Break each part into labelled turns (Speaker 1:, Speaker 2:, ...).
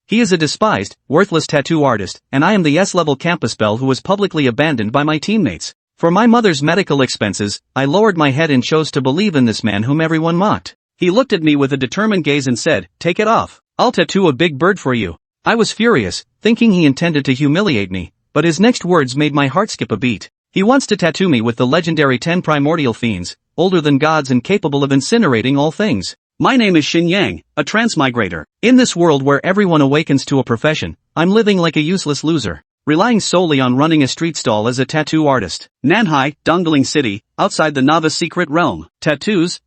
Speaker 1: He is a despised, worthless tattoo artist, and I am the S-level campus belle who was publicly abandoned by my teammates. For my mother's medical expenses, I lowered my head and chose to believe in this man whom everyone mocked. He looked at me with a determined gaze and said, "Take it off. I'll tattoo a big bird for you." I was furious, thinking he intended to humiliate me, but his next words made my heart skip a beat. He wants to tattoo me with the legendary 10 primordial fiends, older than gods and capable of incinerating all things. My name is Shen Yang, a transmigrator. In this world where everyone awakens to a profession, I'm living like a useless loser, relying solely on running a street stall as a tattoo artist. Nanhai, Dongling City, outside the novice secret realm. Tattoos.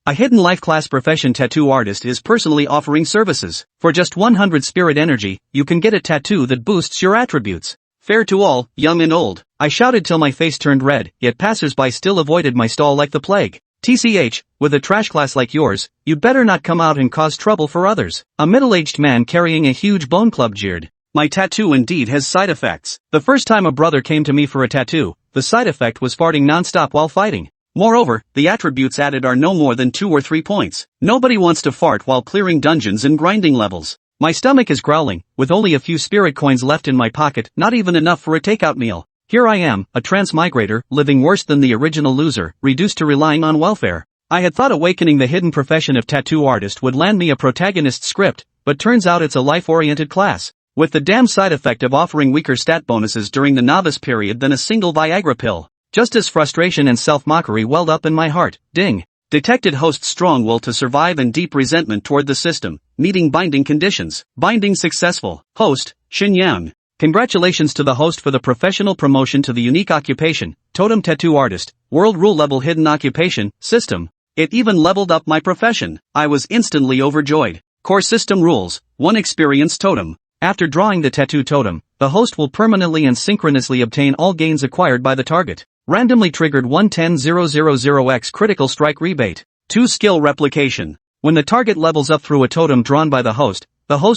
Speaker 1: A hidden life class profession tattoo artist is personally offering services. For just 100 spirit energy, you can get a tattoo that boosts your attributes. Fair to all, young and old. I shouted till my face turned red, yet passers-by still avoided my stall like the plague. TCH, with a trash class like yours, you'd better not come out and cause trouble for others. A middle-aged man carrying a huge bone club jeered. My tattoo indeed has side effects. The first time a brother came to me for a tattoo, the side effect was farting non-stop while fighting. Moreover, the attributes added are no more than 2 or 3 points. Nobody wants to fart while clearing dungeons and grinding levels. My stomach is growling, with only a few spirit coins left in my pocket, not even enough for a takeout meal. Here I am, a transmigrator, living worse than the original loser, reduced to relying on welfare. I had thought awakening the hidden profession of tattoo artist would land me a protagonist script, but turns out it's a life-oriented class, with the damn side effect of offering weaker stat bonuses during the novice period than a single Viagra pill. Just as frustration and self-mockery welled up in my heart, ding. Detected host's strong will to survive and deep resentment toward the system, meeting binding conditions. Binding successful. Host, Shen Yang. Congratulations to the host for the professional promotion to the unique occupation, Totem Tattoo Artist, World Rule Level Hidden Occupation, System. It even leveled up my profession. I was instantly overjoyed. Core System Rules, 1 Experience Totem. After drawing the tattoo totem, the host will permanently and synchronously obtain all gains acquired by the target. Randomly triggered 110,000x critical strike rebate. 2 Skill Replication. When the target levels up through a totem drawn by the host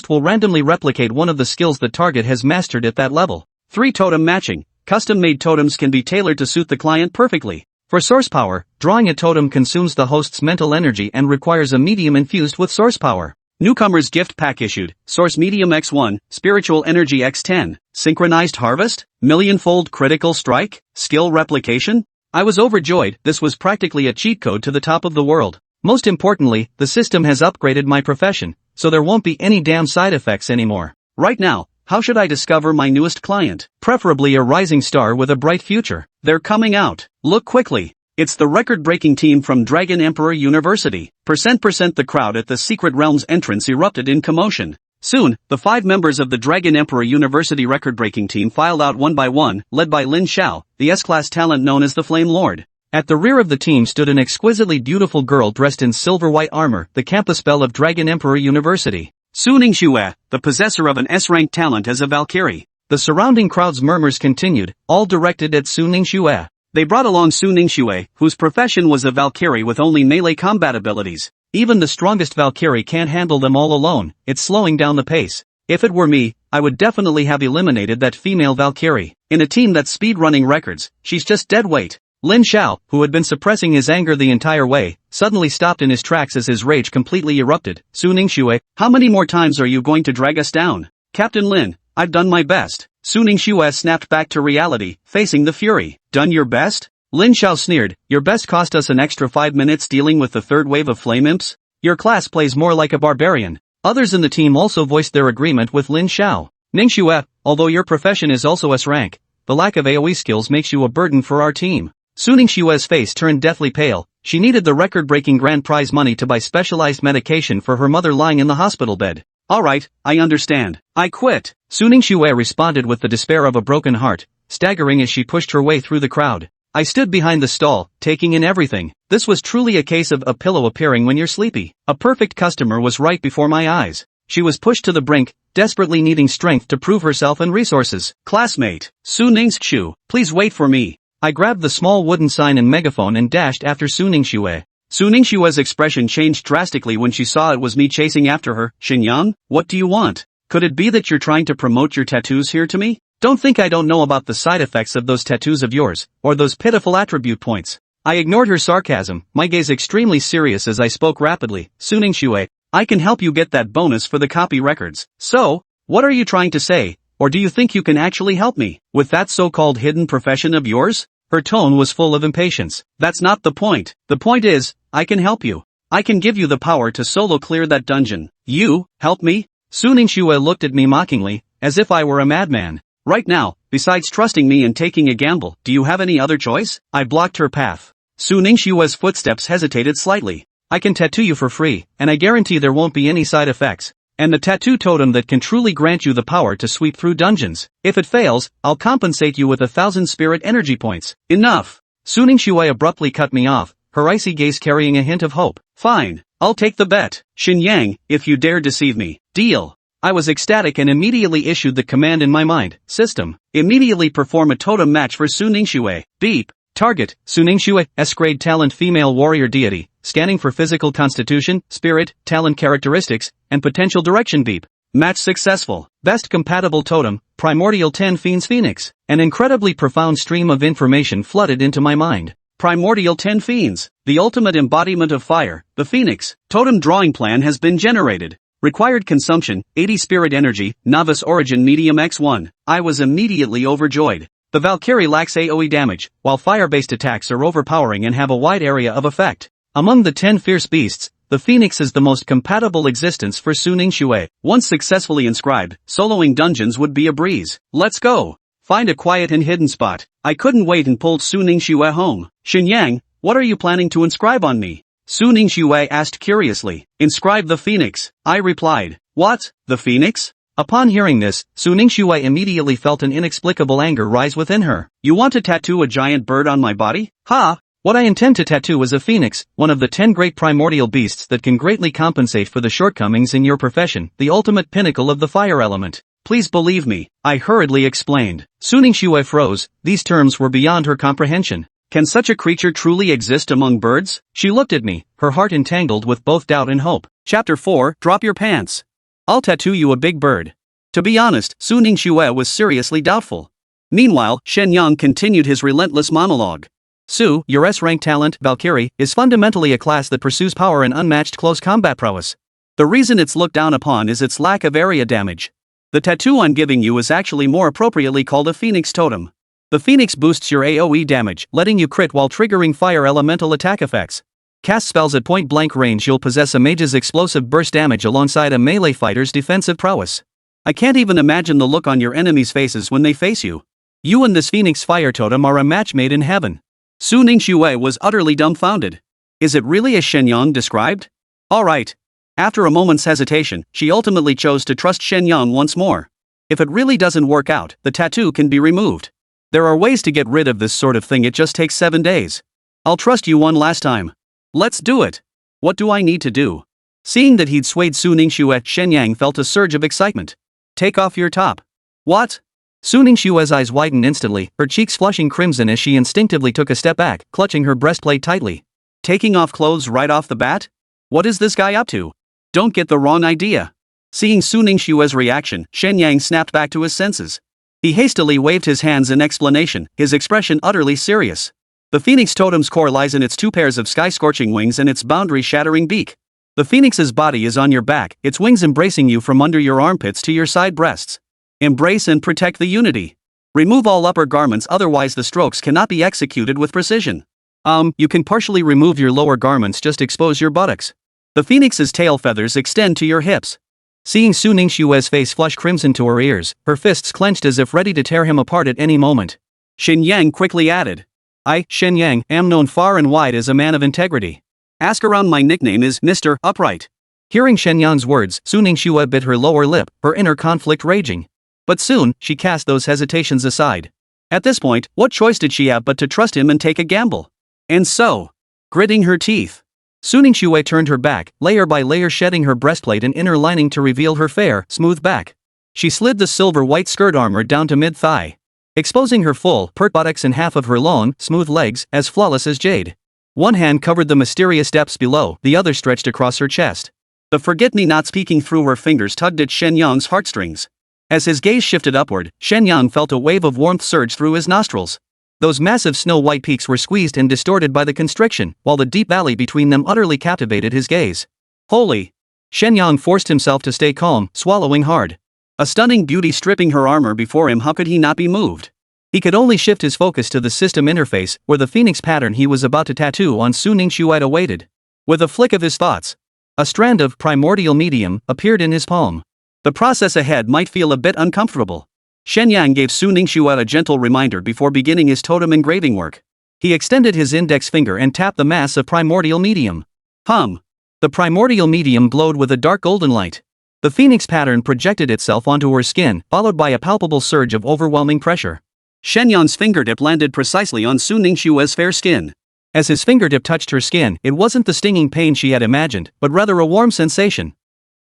Speaker 1: will randomly replicate one of the skills the target has mastered at that level. 3 Totem Matching. Custom-made totems can be tailored to suit the client perfectly. For source power, drawing a totem consumes the host's mental energy and requires a medium infused with source power. Newcomer's Gift Pack issued, Source Medium X1, Spiritual Energy X10, Synchronized Harvest, Millionfold Critical Strike, Skill Replication. I was overjoyed. This was practically a cheat code to the top of the world. Most importantly, the system has upgraded my profession, so there won't be any damn side effects anymore. Right now, how should I discover my newest client? Preferably a rising star with a bright future. They're coming out. Look quickly. It's the record-breaking team from Dragon Emperor University. The crowd at the Secret Realm's entrance erupted in commotion. Soon, the 5 members of the Dragon Emperor University record-breaking team filed out one by one, led by Lin Xiao, the S-class talent known as the Flame Lord. At the rear of the team stood an exquisitely beautiful girl dressed in silver-white armor, the campus belle of Dragon Emperor University. Su Ningxue, the possessor of an S-rank talent as a Valkyrie. The surrounding crowd's murmurs continued, all directed at Su Ningxue. They brought along Su Ningxue, whose profession was a Valkyrie with only melee combat abilities. Even the strongest Valkyrie can't handle them all alone, it's slowing down the pace. If it were me, I would definitely have eliminated that female Valkyrie. In a team that's speed-running records, she's just dead weight. Lin Xiao, who had been suppressing his anger the entire way, suddenly stopped in his tracks as his rage completely erupted. Su Ningxue, how many more times are you going to drag us down? Captain Lin, I've done my best. Su Ningxue snapped back to reality, facing the fury. Done your best? Lin Xiao sneered, your best cost us an extra 5 minutes dealing with the third wave of flame imps? Your class plays more like a barbarian. Others in the team also voiced their agreement with Lin Xiao. Ningxue, although your profession is also S-rank, the lack of AoE skills makes you a burden for our team. Su Ningxue's face turned deathly pale. She needed the record-breaking grand prize money to buy specialized medication for her mother lying in the hospital bed. Alright, I understand. I quit. Su Ningxue responded with the despair of a broken heart, staggering as she pushed her way through the crowd. I stood behind the stall, taking in everything. This was truly a case of a pillow appearing when you're sleepy. A perfect customer was right before my eyes. She was pushed to the brink, desperately needing strength to prove herself and resources. Classmate, Su Ningxue, please wait for me. I grabbed the small wooden sign and megaphone and dashed after Su Ningxue. Su Ningxue's expression changed drastically when she saw it was me chasing after her. Shen Yang, what do you want? Could it be that you're trying to promote your tattoos here to me? Don't think I don't know about the side effects of those tattoos of yours, or those pitiful attribute points. I ignored her sarcasm, my gaze extremely serious as I spoke rapidly. Su Ningxue, I can help you get that bonus for the copy records. So, what are you trying to say? Or do you think you can actually help me with that so-called hidden profession of yours? Her tone was full of impatience. That's not the point. The point is, I can help you. I can give you the power to solo clear that dungeon. You, help me? Su Ningxue looked at me mockingly, as if I were a madman. Right now, besides trusting me and taking a gamble, do you have any other choice? I blocked her path. Su Ningxue's footsteps hesitated slightly. I can tattoo you for free, and I guarantee there won't be any side effects. And the tattoo totem that can truly grant you the power to sweep through dungeons. If it fails, I'll compensate you with 1,000 spirit energy points. Enough! Su Ningxue abruptly cut me off, her icy gaze carrying a hint of hope. Fine, I'll take the bet. Shen Yang, if you dare deceive me. Deal. I was ecstatic and immediately issued the command in my mind. System. Immediately perform a totem match for Su Ningxue. Beep. Target, Su Ningxue, S-grade talent female warrior deity. Scanning for physical constitution, spirit, talent characteristics, and potential direction. Beep. Match successful. Best compatible totem, Primordial 10 Phoenix. An incredibly profound stream of information flooded into my mind. Primordial 10 Fiends. The ultimate embodiment of fire, the Phoenix. Totem drawing plan has been generated. Required consumption, 80 spirit energy, novice origin medium x1. I was immediately overjoyed. The Valkyrie lacks AoE damage, while fire-based attacks are overpowering and have a wide area of effect. Among the 10 fierce beasts, the Phoenix is the most compatible existence for Su Ningxue. Once successfully inscribed, soloing dungeons would be a breeze. Let's go. Find a quiet and hidden spot. I couldn't wait and pulled Su Ningxue home. Shen Yang, what are you planning to inscribe on me? Su Ningxue asked curiously. Inscribe the Phoenix, I replied. What? The Phoenix? Upon hearing this, Su Ningxue immediately felt an inexplicable anger rise within her. You want to tattoo a giant bird on my body? Ha! What I intend to tattoo is a phoenix, one of the 10 great primordial beasts that can greatly compensate for the shortcomings in your profession, the ultimate pinnacle of the fire element. Please believe me, I hurriedly explained. Su Ningxue froze, these terms were beyond her comprehension. Can such a creature truly exist among birds? She looked at me, her heart entangled with both doubt and hope. Chapter 4, Drop Your Pants. I'll tattoo you a big bird. To be honest, Su Ningxue was seriously doubtful. Meanwhile, Shen Yang continued his relentless monologue. Su, your S-rank talent, Valkyrie, is fundamentally a class that pursues power and unmatched close combat prowess. The reason it's looked down upon is its lack of area damage. The tattoo I'm giving you is actually more appropriately called a Phoenix Totem. The Phoenix boosts your AoE damage, letting you crit while triggering fire elemental attack effects. Cast spells at point-blank range. You'll possess a mage's explosive burst damage alongside a melee fighter's defensive prowess. I can't even imagine the look on your enemies' faces when they face you. You and this Phoenix Fire Totem are a match made in heaven. Su Ningxue was utterly dumbfounded. Is it really as Shen Yang described? Alright. After a moment's hesitation, she ultimately chose to trust Shen Yang once more. If it really doesn't work out, the tattoo can be removed. There are ways to get rid of this sort of thing, it just takes 7 days. I'll trust you one last time. Let's do it. What do I need to do? Seeing that he'd swayed Su Ningxue, Shen Yang felt a surge of excitement. Take off your top. What? Su Ningxue's eyes widened instantly, her cheeks flushing crimson as she instinctively took a step back, clutching her breastplate tightly. Taking off clothes right off the bat? What is this guy up to? Don't get the wrong idea. Seeing Su Ningxue's reaction, Shen Yang snapped back to his senses. He hastily waved his hands in explanation, his expression utterly serious. The Phoenix Totem's core lies in its 2 pairs of sky-scorching wings and its boundary-shattering beak. The Phoenix's body is on your back, its wings embracing you from under your armpits to your side breasts. Embrace and protect the unity. Remove all upper garments, otherwise the strokes cannot be executed with precision. You can partially remove your lower garments, just expose your buttocks. The Phoenix's tail feathers extend to your hips. Seeing Su Ningxue's face flush crimson to her ears, her fists clenched as if ready to tear him apart at any moment. Shen Yang quickly added. I, Shen Yang, am known far and wide as a man of integrity. Ask around, my nickname is Mr. Upright. Hearing Shen Yang's words, Su Ningxue bit her lower lip, her inner conflict raging. But soon, she cast those hesitations aside. At this point, what choice did she have but to trust him and take a gamble? And so, gritting her teeth, Su Ningxue turned her back, layer by layer shedding her breastplate and inner lining to reveal her fair, smooth back. She slid the silver-white skirt armor down to mid-thigh, exposing her full, pert buttocks and half of her long, smooth legs, as flawless as jade. One hand covered the mysterious depths below, the other stretched across her chest. The forget-me-nots peeking through her fingers tugged at Shen Yang's heartstrings. As his gaze shifted upward, Shen Yang felt a wave of warmth surge through his nostrils. Those massive snow-white peaks were squeezed and distorted by the constriction, while the deep valley between them utterly captivated his gaze. Holy! Shen Yang forced himself to stay calm, swallowing hard. A stunning beauty stripping her armor before him, how could he not be moved? He could only shift his focus to the system interface, where the phoenix pattern he was about to tattoo on Su Ningxue awaited. With a flick of his thoughts, a strand of primordial medium appeared in his palm. The process ahead might feel a bit uncomfortable. Shen Yang gave Su Ningxue a gentle reminder before beginning his totem engraving work. He extended his index finger and tapped the mass of primordial medium. The primordial medium glowed with a dark golden light. The phoenix pattern projected itself onto her skin, followed by a palpable surge of overwhelming pressure. Shen Yang's fingertip landed precisely on Su Ningxue's fair skin. As his fingertip touched her skin, it wasn't the stinging pain she had imagined, but rather a warm sensation.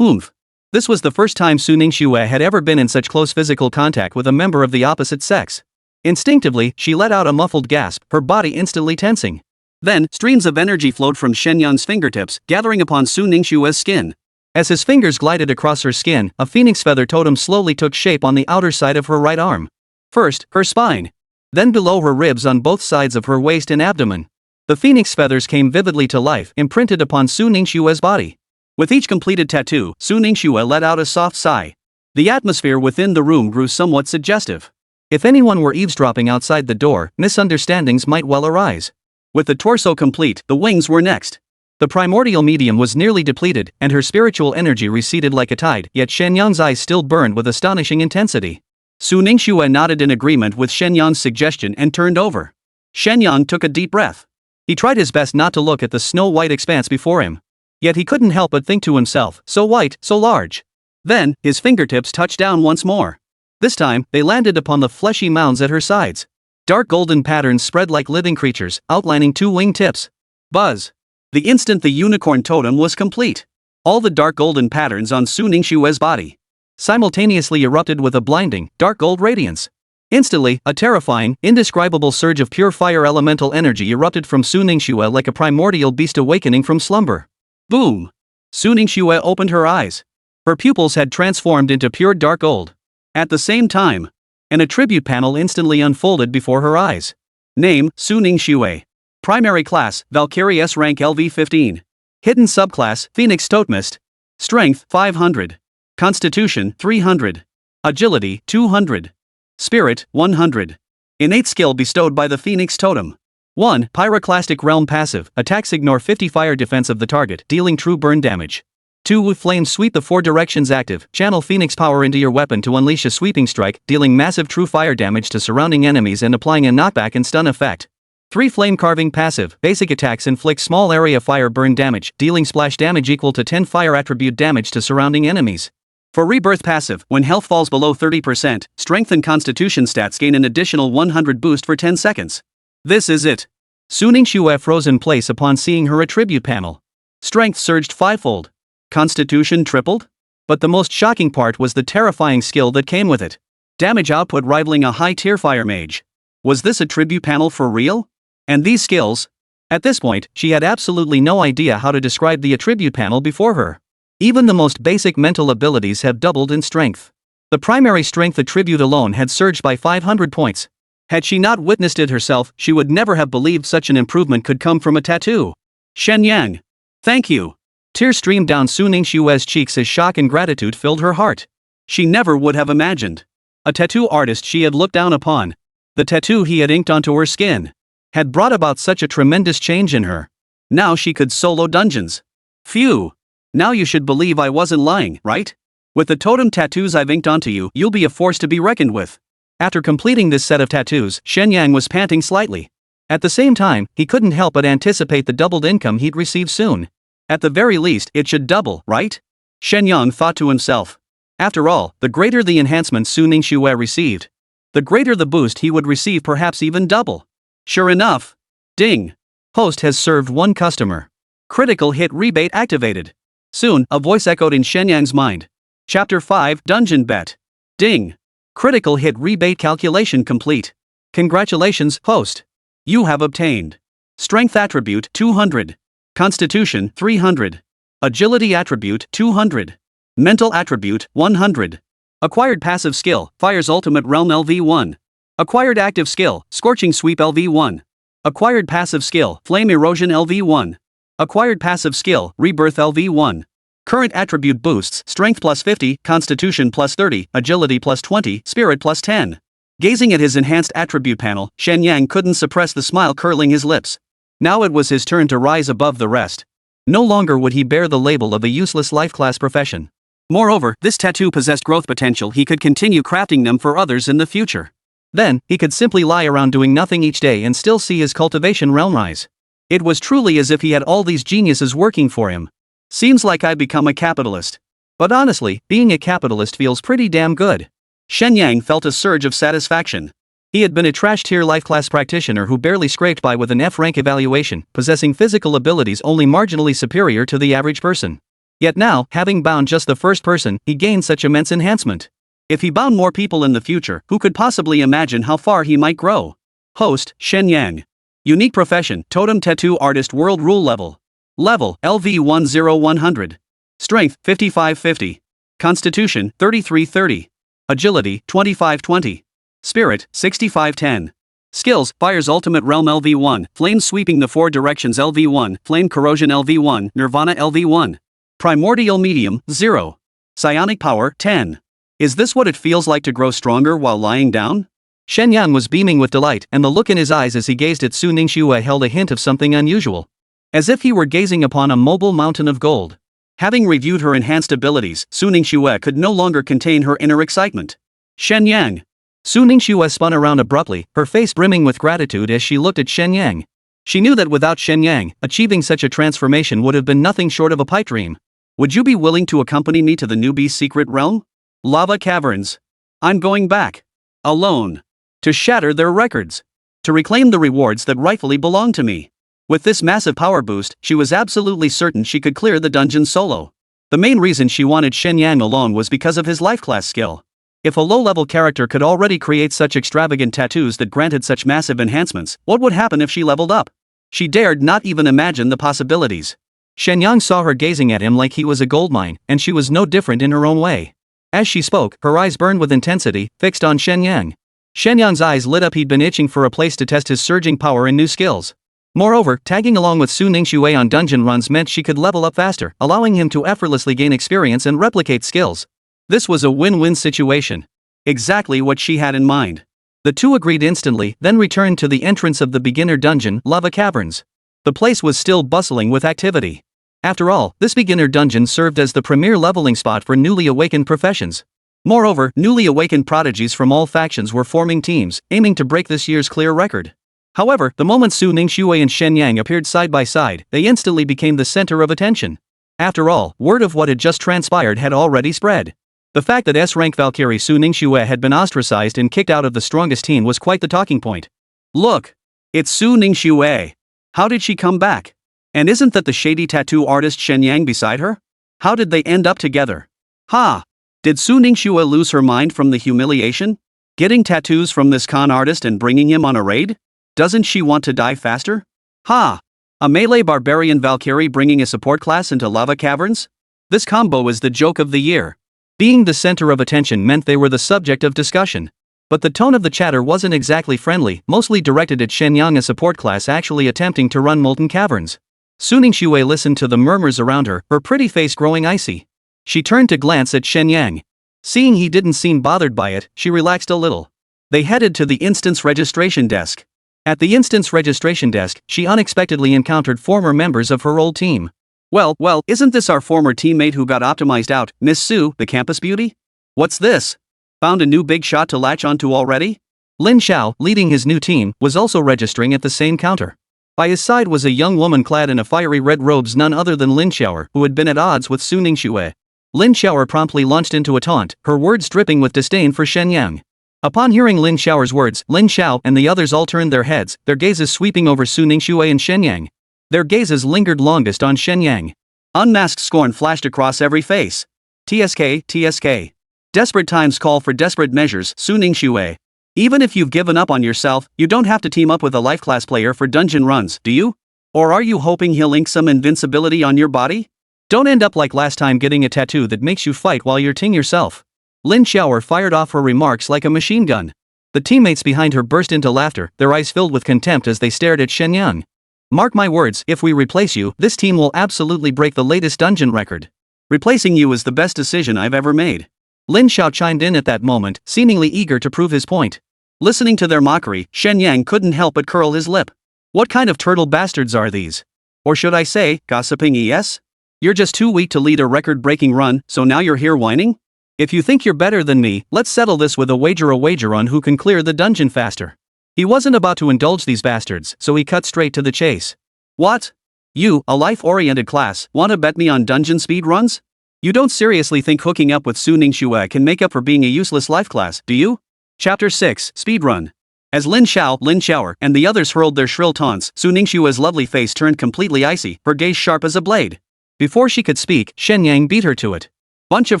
Speaker 1: Oomph. This was the first time Su Ningxue had ever been in such close physical contact with a member of the opposite sex. Instinctively, she let out a muffled gasp, her body instantly tensing. Then, streams of energy flowed from Shen Yang's fingertips, gathering upon Su Ningxue's skin. As his fingers glided across her skin, a phoenix feather totem slowly took shape on the outer side of her right arm. First, her spine. Then below her ribs on both sides of her waist and abdomen. The phoenix feathers came vividly to life, imprinted upon Su Ningxue's body. With each completed tattoo, Su Ningxue let out a soft sigh. The atmosphere within the room grew somewhat suggestive. If anyone were eavesdropping outside the door, misunderstandings might well arise. With the torso complete, the wings were next. The primordial medium was nearly depleted, and her spiritual energy receded like a tide, yet Shen Yang's eyes still burned with astonishing intensity. Su Ningxue nodded in agreement with Shen Yang's suggestion and turned over. Shen Yang took a deep breath. He tried his best not to look at the snow-white expanse before him. Yet he couldn't help but think to himself, so white, so large. Then, his fingertips touched down once more. This time, they landed upon the fleshy mounds at her sides. Dark golden patterns spread like living creatures, outlining two wing tips. Buzz. The instant the unicorn totem was complete, all the dark golden patterns on Su Ningxue's body simultaneously erupted with a blinding, dark gold radiance. Instantly, a terrifying, indescribable surge of pure fire elemental energy erupted from Su Ningxue like a primordial beast awakening from slumber. Boom! Su Ningxue opened her eyes. Her pupils had transformed into pure dark gold. At the same time, an attribute panel instantly unfolded before her eyes. Name, Su Ningxue. Primary class, Valkyrie S rank LV15. Hidden subclass, Phoenix Totemist. Strength, 500. Constitution, 300. Agility, 200. Spirit, 100. Innate skill bestowed by the Phoenix Totem. 1. Pyroclastic Realm passive, attacks ignore 50 fire defense of the target, dealing true burn damage. 2. Flame sweep the 4 directions active, channel Phoenix power into your weapon to unleash a sweeping strike, dealing massive true fire damage to surrounding enemies and applying a knockback and stun effect. 3. Flame carving passive, basic attacks inflict small area fire burn damage, dealing splash damage equal to 10 fire attribute damage to surrounding enemies. For rebirth passive, when health falls below 30%, strength and constitution stats gain an additional 100 boost for 10 seconds. This is it. Su Ningxue froze in place upon seeing her attribute panel. Strength surged 5-fold. Constitution tripled? But the most shocking part was the terrifying skill that came with it. Damage output rivaling a high-tier fire mage. Was this attribute panel for real? And these skills? At this point, she had absolutely no idea how to describe the attribute panel before her. Even the most basic mental abilities have doubled in strength. The primary strength attribute alone had surged by 500 points. Had she not witnessed it herself, she would never have believed such an improvement could come from a tattoo. Shen Yang. Thank you. Tears streamed down Su Ningxue's cheeks as shock and gratitude filled her heart. She never would have imagined. A tattoo artist she had looked down upon. The tattoo he had inked onto her skin had brought about such a tremendous change in her. Now she could solo dungeons. Phew. Now you should believe I wasn't lying, right? With the totem tattoos I've inked onto you, you'll be a force to be reckoned with. After completing this set of tattoos, Shen Yang was panting slightly. At the same time, he couldn't help but anticipate the doubled income he'd receive soon. At the very least, it should double, right? Shen Yang thought to himself. After all, the greater the enhancements Su Ningxue received, the greater the boost he would receive, perhaps even double. Sure enough. Ding. Host has served 1 customer. Critical hit rebate activated. Soon, a voice echoed in Shen Yang's mind. Chapter 5, Dungeon Bet. Ding. Critical hit rebate calculation complete. Congratulations, host. You have obtained Strength attribute 200. Constitution 300. Agility attribute 200. Mental attribute 100. Acquired passive skill, Fire's Ultimate Realm LV1. Acquired active skill, Scorching Sweep LV1. Acquired passive skill, Flame Erosion LV1. Acquired passive skill, Rebirth LV1. Current attribute boosts: strength plus 50, constitution plus 30, agility plus 20, spirit plus 10. Gazing at his enhanced attribute panel, Shen Yang couldn't suppress the smile curling his lips. Now it was his turn to rise above the rest. No longer would he bear the label of a useless life class profession. Moreover, this tattoo possessed growth potential. He could continue crafting them for others in the future. Then, he could simply lie around doing nothing each day and still see his cultivation realm rise. It was truly as if he had all these geniuses working for him. Seems like I've become a capitalist. But honestly, being a capitalist feels pretty damn good. Shen Yang felt a surge of satisfaction. He had been a trash-tier life class practitioner who barely scraped by with an F-rank evaluation, possessing physical abilities only marginally superior to the average person. Yet now, having bound just the first person, he gained such immense enhancement. If he bound more people in the future, who could possibly imagine how far he might grow? Host, Shen Yang. Unique profession, Totem Tattoo Artist. World Rule Level. Level, LV10100. Strength, 5550. Constitution, 3330. Agility, 2520. Spirit, 6510. Skills, Fire's Ultimate Realm LV1, Flame Sweeping the Four Directions LV1, Flame Corrosion LV1, Nirvana LV1. Primordial Medium, 0. Psionic Power, 10. Is this what it feels like to grow stronger while lying down? Shen Yang was beaming with delight, and the look in his eyes as he gazed at Su Ningxue held a hint of something unusual. As if he were gazing upon a mobile mountain of gold. Having reviewed her enhanced abilities, Su Ningxue could no longer contain her inner excitement. Shen Yang. Su Ningxue spun around abruptly, her face brimming with gratitude as she looked at Shen Yang. She knew that without Shen Yang, achieving such a transformation would have been nothing short of a pipe dream. Would you be willing to accompany me to the newbie's secret realm? Lava caverns. I'm going back. Alone. To shatter their records. To reclaim the rewards that rightfully belong to me. With this massive power boost, she was absolutely certain she could clear the dungeon solo. The main reason she wanted Shen Yang alone was because of his life class skill. If a low-level character could already create such extravagant tattoos that granted such massive enhancements, what would happen if she leveled up? She dared not even imagine the possibilities. Shen Yang saw her gazing at him like he was a goldmine, and she was no different in her own way. As she spoke, her eyes burned with intensity, fixed on Shen Yang. Shen Yang's eyes lit up. He'd been itching for a place to test his surging power and new skills. Moreover, tagging along with Su Ningxue on dungeon runs meant she could level up faster, allowing him to effortlessly gain experience and replicate skills. This was a win-win situation. Exactly what she had in mind. The two agreed instantly, then returned to the entrance of the beginner dungeon, Lava Caverns. The place was still bustling with activity. After all, this beginner dungeon served as the premier leveling spot for newly awakened professions. Moreover, newly awakened prodigies from all factions were forming teams, aiming to break this year's clear record. However, the moment Su Ningxue and Shen Yang appeared side by side, they instantly became the center of attention. After all, word of what had just transpired had already spread. The fact that S-rank Valkyrie Su Ningxue had been ostracized and kicked out of the strongest team was quite the talking point. Look! It's Su Ningxue! How did she come back? And isn't that the shady tattoo artist Shen Yang beside her? How did they end up together? Ha! Did Su Ningxue lose her mind from the humiliation? Getting tattoos from this con artist and bringing him on a raid? Doesn't she want to die faster? Ha! A melee barbarian Valkyrie bringing a support class into lava caverns? This combo is the joke of the year. Being the center of attention meant they were the subject of discussion. But the tone of the chatter wasn't exactly friendly, mostly directed at Shen Yang, a support class actually attempting to run molten caverns. Su Ningxue listened to the murmurs around her, her pretty face growing icy. She turned to glance at Shen Yang. Seeing he didn't seem bothered by it, she relaxed a little. They headed to the instance registration desk. At the instance registration desk, she unexpectedly encountered former members of her old team. Well, isn't this our former teammate who got optimized out, Miss Su, the campus beauty? What's this? Found a new big shot to latch onto already? Lin Xiao, leading his new team, was also registering at the same counter. By his side was a young woman clad in a fiery red robes, none other than Lin Xiao, who had been at odds with Su Ningxue. Lin Xiao promptly launched into a taunt, her words dripping with disdain for Shen Yang. Upon hearing Lin Xiao's words, Lin Xiao and the others all turned their heads, their gazes sweeping over Su Ningxue and Shen Yang. Their gazes lingered longest on Shen Yang. Unmasked scorn flashed across every face. TSK. Desperate times call for desperate measures, Su Ningxue. Even if you've given up on yourself, you don't have to team up with a life class player for dungeon runs, do you? Or are you hoping he'll ink some invincibility on your body? Don't end up like last time getting a tattoo that makes you fight while you're ting yourself. Lin Xiao fired off her remarks like a machine gun. The teammates behind her burst into laughter, their eyes filled with contempt as they stared at Shen Yang. Mark my words, if we replace you, this team will absolutely break the latest dungeon record. Replacing you is the best decision I've ever made. Lin Xiao chimed in at that moment, seemingly eager to prove his point. Listening to their mockery, Shen Yang couldn't help but curl his lip. What kind of turtle bastards are these? Or should I say, gossiping es? You're just too weak to lead a record-breaking run, so now you're here whining? If you think you're better than me, let's settle this with a wager on who can clear the dungeon faster. He wasn't about to indulge these bastards, so he cut straight to the chase. What? You, a life-oriented class, wanna bet me on dungeon speed runs? You don't seriously think hooking up with Su Ningxue can make up for being a useless life class, do you? Chapter 6, Speedrun. As Lin Xiao, and the others hurled their shrill taunts, Su Ningxue's lovely face turned completely icy, her gaze sharp as a blade. Before she could speak, Shen Yang beat her to it. Bunch of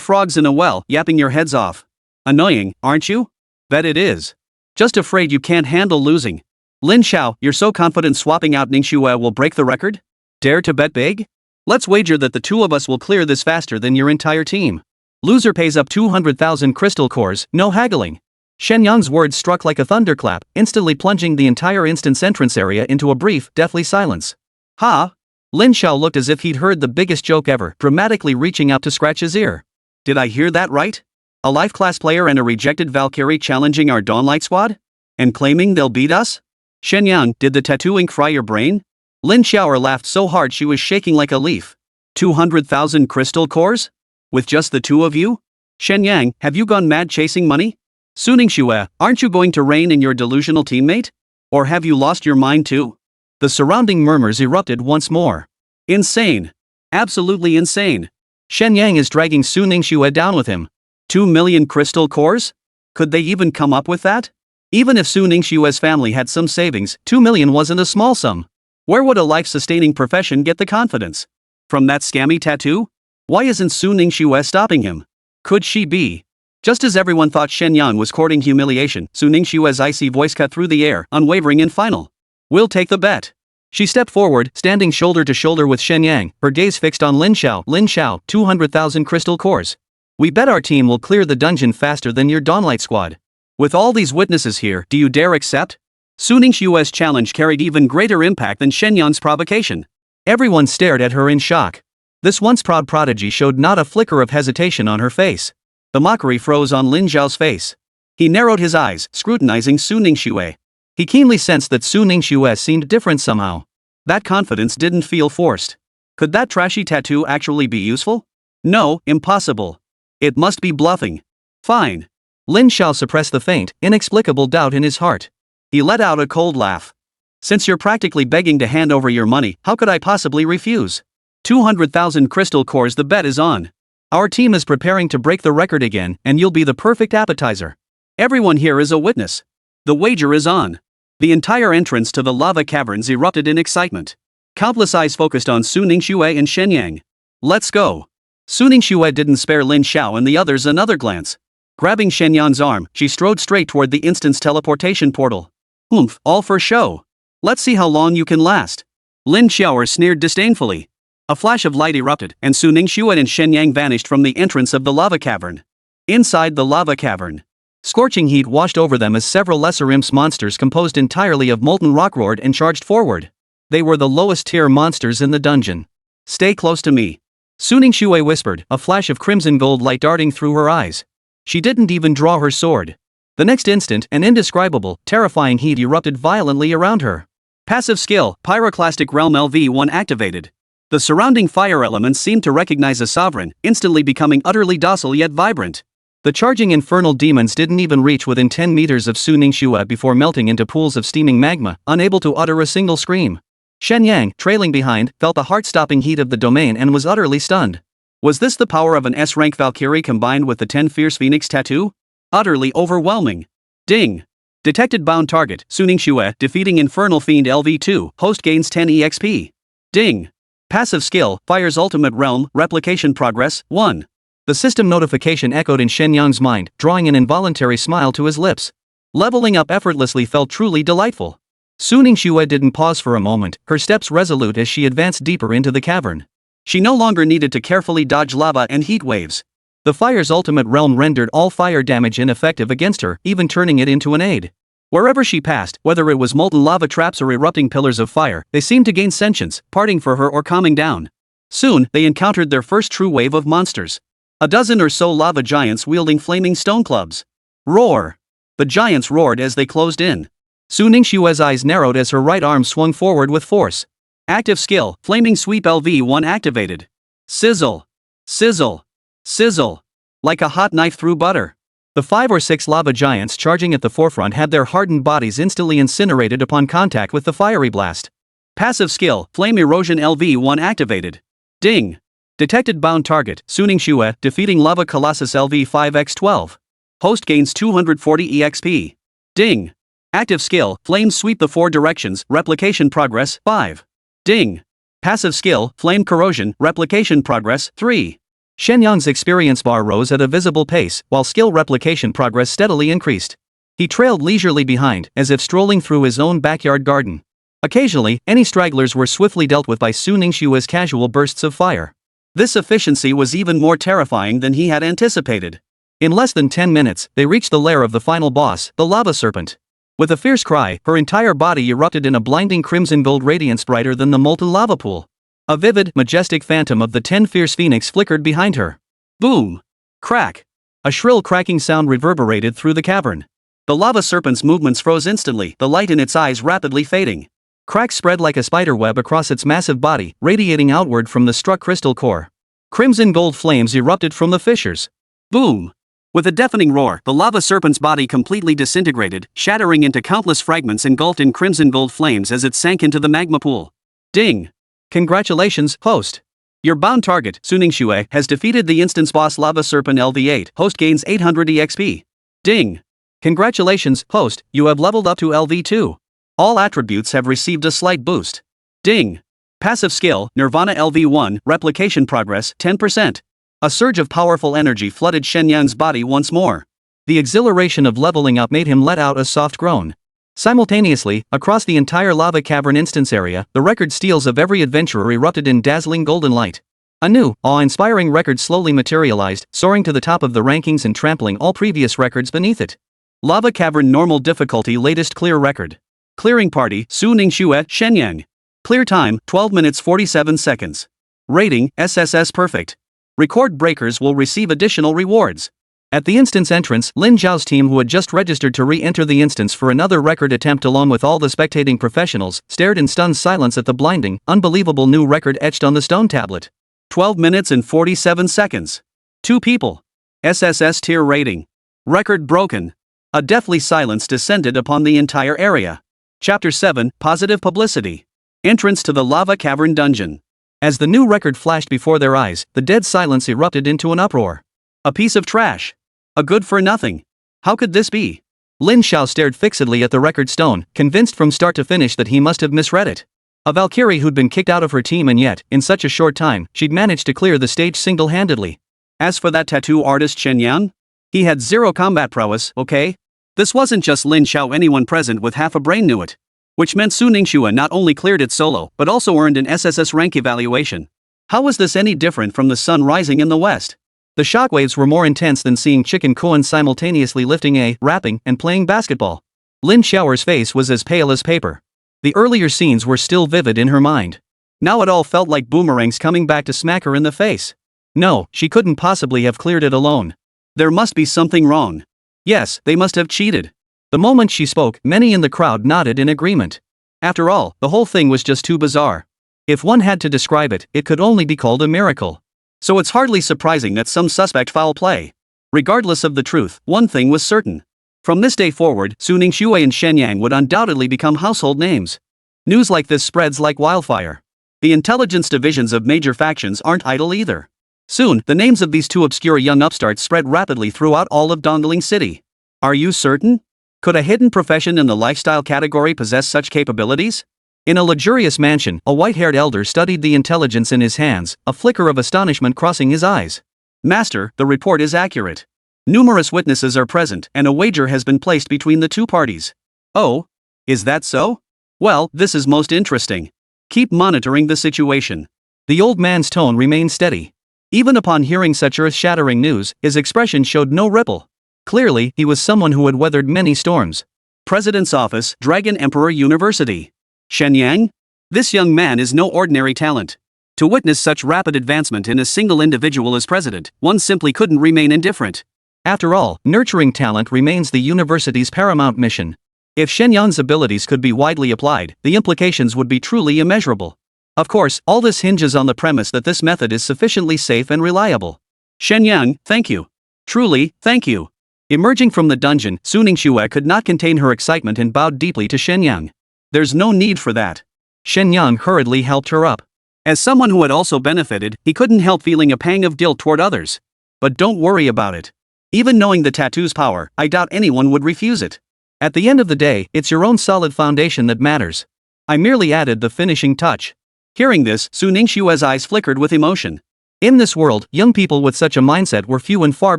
Speaker 1: frogs in a well, yapping your heads off. Annoying, aren't you? Bet it is. Just afraid you can't handle losing. Lin Xiao, you're so confident swapping out Ningxue will break the record? Dare to bet big? Let's wager that the two of us will clear this faster than your entire team. Loser pays up 200,000 crystal cores, no haggling. Shen Yang's words struck like a thunderclap, instantly plunging the entire instance entrance area into a brief, deathly silence. Ha! Lin Xiao looked as if he'd heard the biggest joke ever, dramatically reaching out to scratch his ear. Did I hear that right? A life class player and a rejected Valkyrie challenging our Dawnlight squad? And claiming they'll beat us? Shen Yang, did the tattoo ink fry your brain? Lin Xiao laughed so hard she was shaking like a leaf. 200,000 crystal cores? With just the two of you? Shen Yang, have you gone mad chasing money? Su Ningxue, aren't you going to rein in your delusional teammate? Or have you lost your mind too? The surrounding murmurs erupted once more. Insane. Absolutely insane. Shen Yang is dragging Su Ningxue down with him. 2 million crystal cores? Could they even come up with that? Even if Su Ningxue's family had some savings, 2 million wasn't a small sum. Where would a life-sustaining profession get the confidence? From that scammy tattoo? Why isn't Su Ningxue stopping him? Could she be? Just as everyone thought Shen Yang was courting humiliation, Su Ningxue's icy voice cut through the air, unwavering and final. We'll take the bet. She stepped forward, standing shoulder to shoulder with Shen Yang, her gaze fixed on Lin Xiao, 200,000 crystal cores. We bet our team will clear the dungeon faster than your Dawnlight squad. With all these witnesses here, do you dare accept? Su Ningxue's challenge carried even greater impact than Shen Yang's provocation. Everyone stared at her in shock. This once proud prodigy showed not a flicker of hesitation on her face. The mockery froze on Lin Xiao's face. He narrowed his eyes, scrutinizing Su Ningxue. He keenly sensed that Su Ningxue seemed different somehow. That confidence didn't feel forced. Could that trashy tattoo actually be useful? No, impossible. It must be bluffing. Fine. Lin Xiao suppressed the faint, inexplicable doubt in his heart. He let out a cold laugh. Since you're practically begging to hand over your money, how could I possibly refuse? 200,000 crystal cores, the bet is on. Our team is preparing to break the record again, and you'll be the perfect appetizer. Everyone here is a witness. The wager is on. The entire entrance to the lava caverns erupted in excitement. Countless eyes focused on Su Ningxue and Shen Yang. Let's go. Su Ningxue didn't spare Lin Xiao and the others another glance. Grabbing Shen Yang's arm, she strode straight toward the instant's teleportation portal. Oomph, all for show. Let's see how long you can last. Lin Xiao sneered disdainfully. A flash of light erupted, and Su Ningxue and Shen Yang vanished from the entrance of the lava cavern. Inside the lava cavern, scorching heat washed over them as several lesser imps monsters composed entirely of molten rock roared and charged forward. They were the lowest tier monsters in the dungeon. Stay close to me. Su Ningxue whispered, a flash of crimson gold light darting through her eyes. She didn't even draw her sword. The next instant, an indescribable, terrifying heat erupted violently around her. Passive skill, Pyroclastic Realm LV1 activated. The surrounding fire elements seemed to recognize a sovereign, instantly becoming utterly docile yet vibrant. The charging infernal demons didn't even reach within 10 meters of Su Ningxue before melting into pools of steaming magma, unable to utter a single scream. Shen Yang, trailing behind, felt the heart-stopping heat of the domain and was utterly stunned. Was this the power of an S-rank Valkyrie combined with the 10 fierce Phoenix tattoo? Utterly overwhelming. Ding. Detected bound target, Su Ningxue, defeating Infernal Fiend LV2, host gains 10 EXP. Ding. Passive skill, Fire's Ultimate Realm, Replication Progress, 1. The system notification echoed in Shen Yang's mind, drawing an involuntary smile to his lips. Leveling up effortlessly felt truly delightful. Su Ningxue didn't pause for a moment, her steps resolute as she advanced deeper into the cavern. She no longer needed to carefully dodge lava and heat waves. The Fire's Ultimate Realm rendered all fire damage ineffective against her, even turning it into an aid. Wherever she passed, whether it was molten lava traps or erupting pillars of fire, they seemed to gain sentience, parting for her or calming down. Soon, they encountered their first true wave of monsters. A dozen or so lava giants wielding flaming stone clubs. Roar! The giants roared as they closed in. Su Ningxue's eyes narrowed as her right arm swung forward with force. Active skill, Flaming Sweep LV1 activated. Sizzle! Sizzle! Sizzle! Like a hot knife through butter. The 5 or 6 lava giants charging at the forefront had their hardened bodies instantly incinerated upon contact with the fiery blast. Passive skill, Flame Erosion LV1 activated. Ding! Detected bound target, Su Ningxue, defeating Lava Colossus LV5x12. Host gains 240 EXP. Ding! Active skill, Flame Sweep the 4 directions, replication progress, 5. Ding! Passive skill, Flame Corrosion, replication progress, 3. Shen Yang's experience bar rose at a visible pace, while skill replication progress steadily increased. He trailed leisurely behind, as if strolling through his own backyard garden. Occasionally, any stragglers were swiftly dealt with by Su Ningxue's casual bursts of fire. This efficiency was even more terrifying than he had anticipated. In less than 10 minutes, they reached the lair of the final boss, the lava serpent. With a fierce cry, her entire body erupted in a blinding crimson gold radiance brighter than the molten lava pool. A vivid, majestic phantom of the 10 fierce phoenix flickered behind her. Boom! Crack! A shrill cracking sound reverberated through the cavern. The lava serpent's movements froze instantly, the light in its eyes rapidly fading. Cracks spread like a spider web across its massive body, radiating outward from the struck crystal core. Crimson gold flames erupted from the fissures. Boom! With a deafening roar, the lava serpent's body completely disintegrated, shattering into countless fragments engulfed in crimson gold flames as it sank into the magma pool. Ding! Congratulations, host! Your bound target, Su Ningxue, has defeated the instance boss Lava Serpent LV8. Host gains 800 EXP. Ding! Congratulations, host, you have leveled up to LV2. All attributes have received a slight boost. Ding! Passive skill, Nirvana LV1, replication progress, 10%. A surge of powerful energy flooded Shen Yang's body once more. The exhilaration of leveling up made him let out a soft groan. Simultaneously, across the entire lava cavern instance area, the record steels of every adventurer erupted in dazzling golden light. A new, awe-inspiring record slowly materialized, soaring to the top of the rankings and trampling all previous records beneath it. Lava Cavern Normal Difficulty Latest Clear Record. Clearing Party, Su Ningxue, Shen Yang. Clear Time, 12 minutes 47 seconds. Rating, SSS Perfect. Record breakers will receive additional rewards. At the instance entrance, Lin Zhao's team, who had just registered to re-enter the instance for another record attempt along with all the spectating professionals, stared in stunned silence at the blinding, unbelievable new record etched on the stone tablet. 12 minutes and 47 seconds. 2 people. SSS tier rating. Record broken. A deathly silence descended upon the entire area. Chapter 7, Positive Publicity. Entrance to the Lava Cavern Dungeon. As the new record flashed before their eyes, the dead silence erupted into an uproar. A piece of trash. A good for nothing. How could this be? Lin Xiao stared fixedly at the record stone, convinced from start to finish that he must have misread it. A Valkyrie who'd been kicked out of her team, and yet, in such a short time, she'd managed to clear the stage single-handedly. As for that tattoo artist Shen Yang? He had 0 combat prowess, okay? This wasn't just Lin Xiao, anyone present with half a brain knew it. Which meant Su Ningxue not only cleared it solo, but also earned an SSS rank evaluation. How was this any different from the sun rising in the west? The shockwaves were more intense than seeing Chicken Cohen simultaneously lifting a, rapping, and playing basketball. Lin Xiao's face was as pale as paper. The earlier scenes were still vivid in her mind. Now it all felt like boomerangs coming back to smack her in the face. No, she couldn't possibly have cleared it alone. There must be something wrong. Yes, they must have cheated. The moment she spoke, many in the crowd nodded in agreement. After all, the whole thing was just too bizarre. If one had to describe it, it could only be called a miracle. So it's hardly surprising that some suspect foul play. Regardless of the truth, one thing was certain. From this day forward, Su Ningxue and Shen Yang would undoubtedly become household names. News like this spreads like wildfire. The intelligence divisions of major factions aren't idle either. Soon, the names of these 2 obscure young upstarts spread rapidly throughout all of Dongling City. Are you certain? Could a hidden profession in the lifestyle category possess such capabilities? In a luxurious mansion, a white-haired elder studied the intelligence in his hands, a flicker of astonishment crossing his eyes. Master, the report is accurate. Numerous witnesses are present, and a wager has been placed between the 2 parties. Oh? Is that so? Well, this is most interesting. Keep monitoring the situation. The old man's tone remained steady. Even upon hearing such earth-shattering news, his expression showed no ripple. Clearly, he was someone who had weathered many storms. President's Office, Dragon Emperor University. Shen Yang? This young man is no ordinary talent.
Speaker 2: To witness such rapid advancement in a single individual as president, one simply couldn't remain indifferent.
Speaker 1: After all, nurturing talent remains the university's paramount mission. If Shen Yang's abilities could be widely applied, the implications would be truly immeasurable. Of course, all this hinges on the premise that this method is sufficiently safe and reliable.
Speaker 2: Shen Yang, thank you. Truly, thank you.
Speaker 1: Emerging from the dungeon, Su Ningxue could not contain her excitement and bowed deeply to Shen Yang.
Speaker 2: There's no need for that.
Speaker 1: Shen Yang hurriedly helped her up.
Speaker 2: As someone who had also benefited, he couldn't help feeling a pang of guilt toward others. But don't worry about it. Even knowing the tattoo's power, I doubt anyone would refuse it.
Speaker 1: At the end of the day, it's your own solid foundation that matters. I merely added the finishing touch.
Speaker 2: Hearing this, Su Ningxue's eyes flickered with emotion.
Speaker 1: In this world, young people with such a mindset were few and far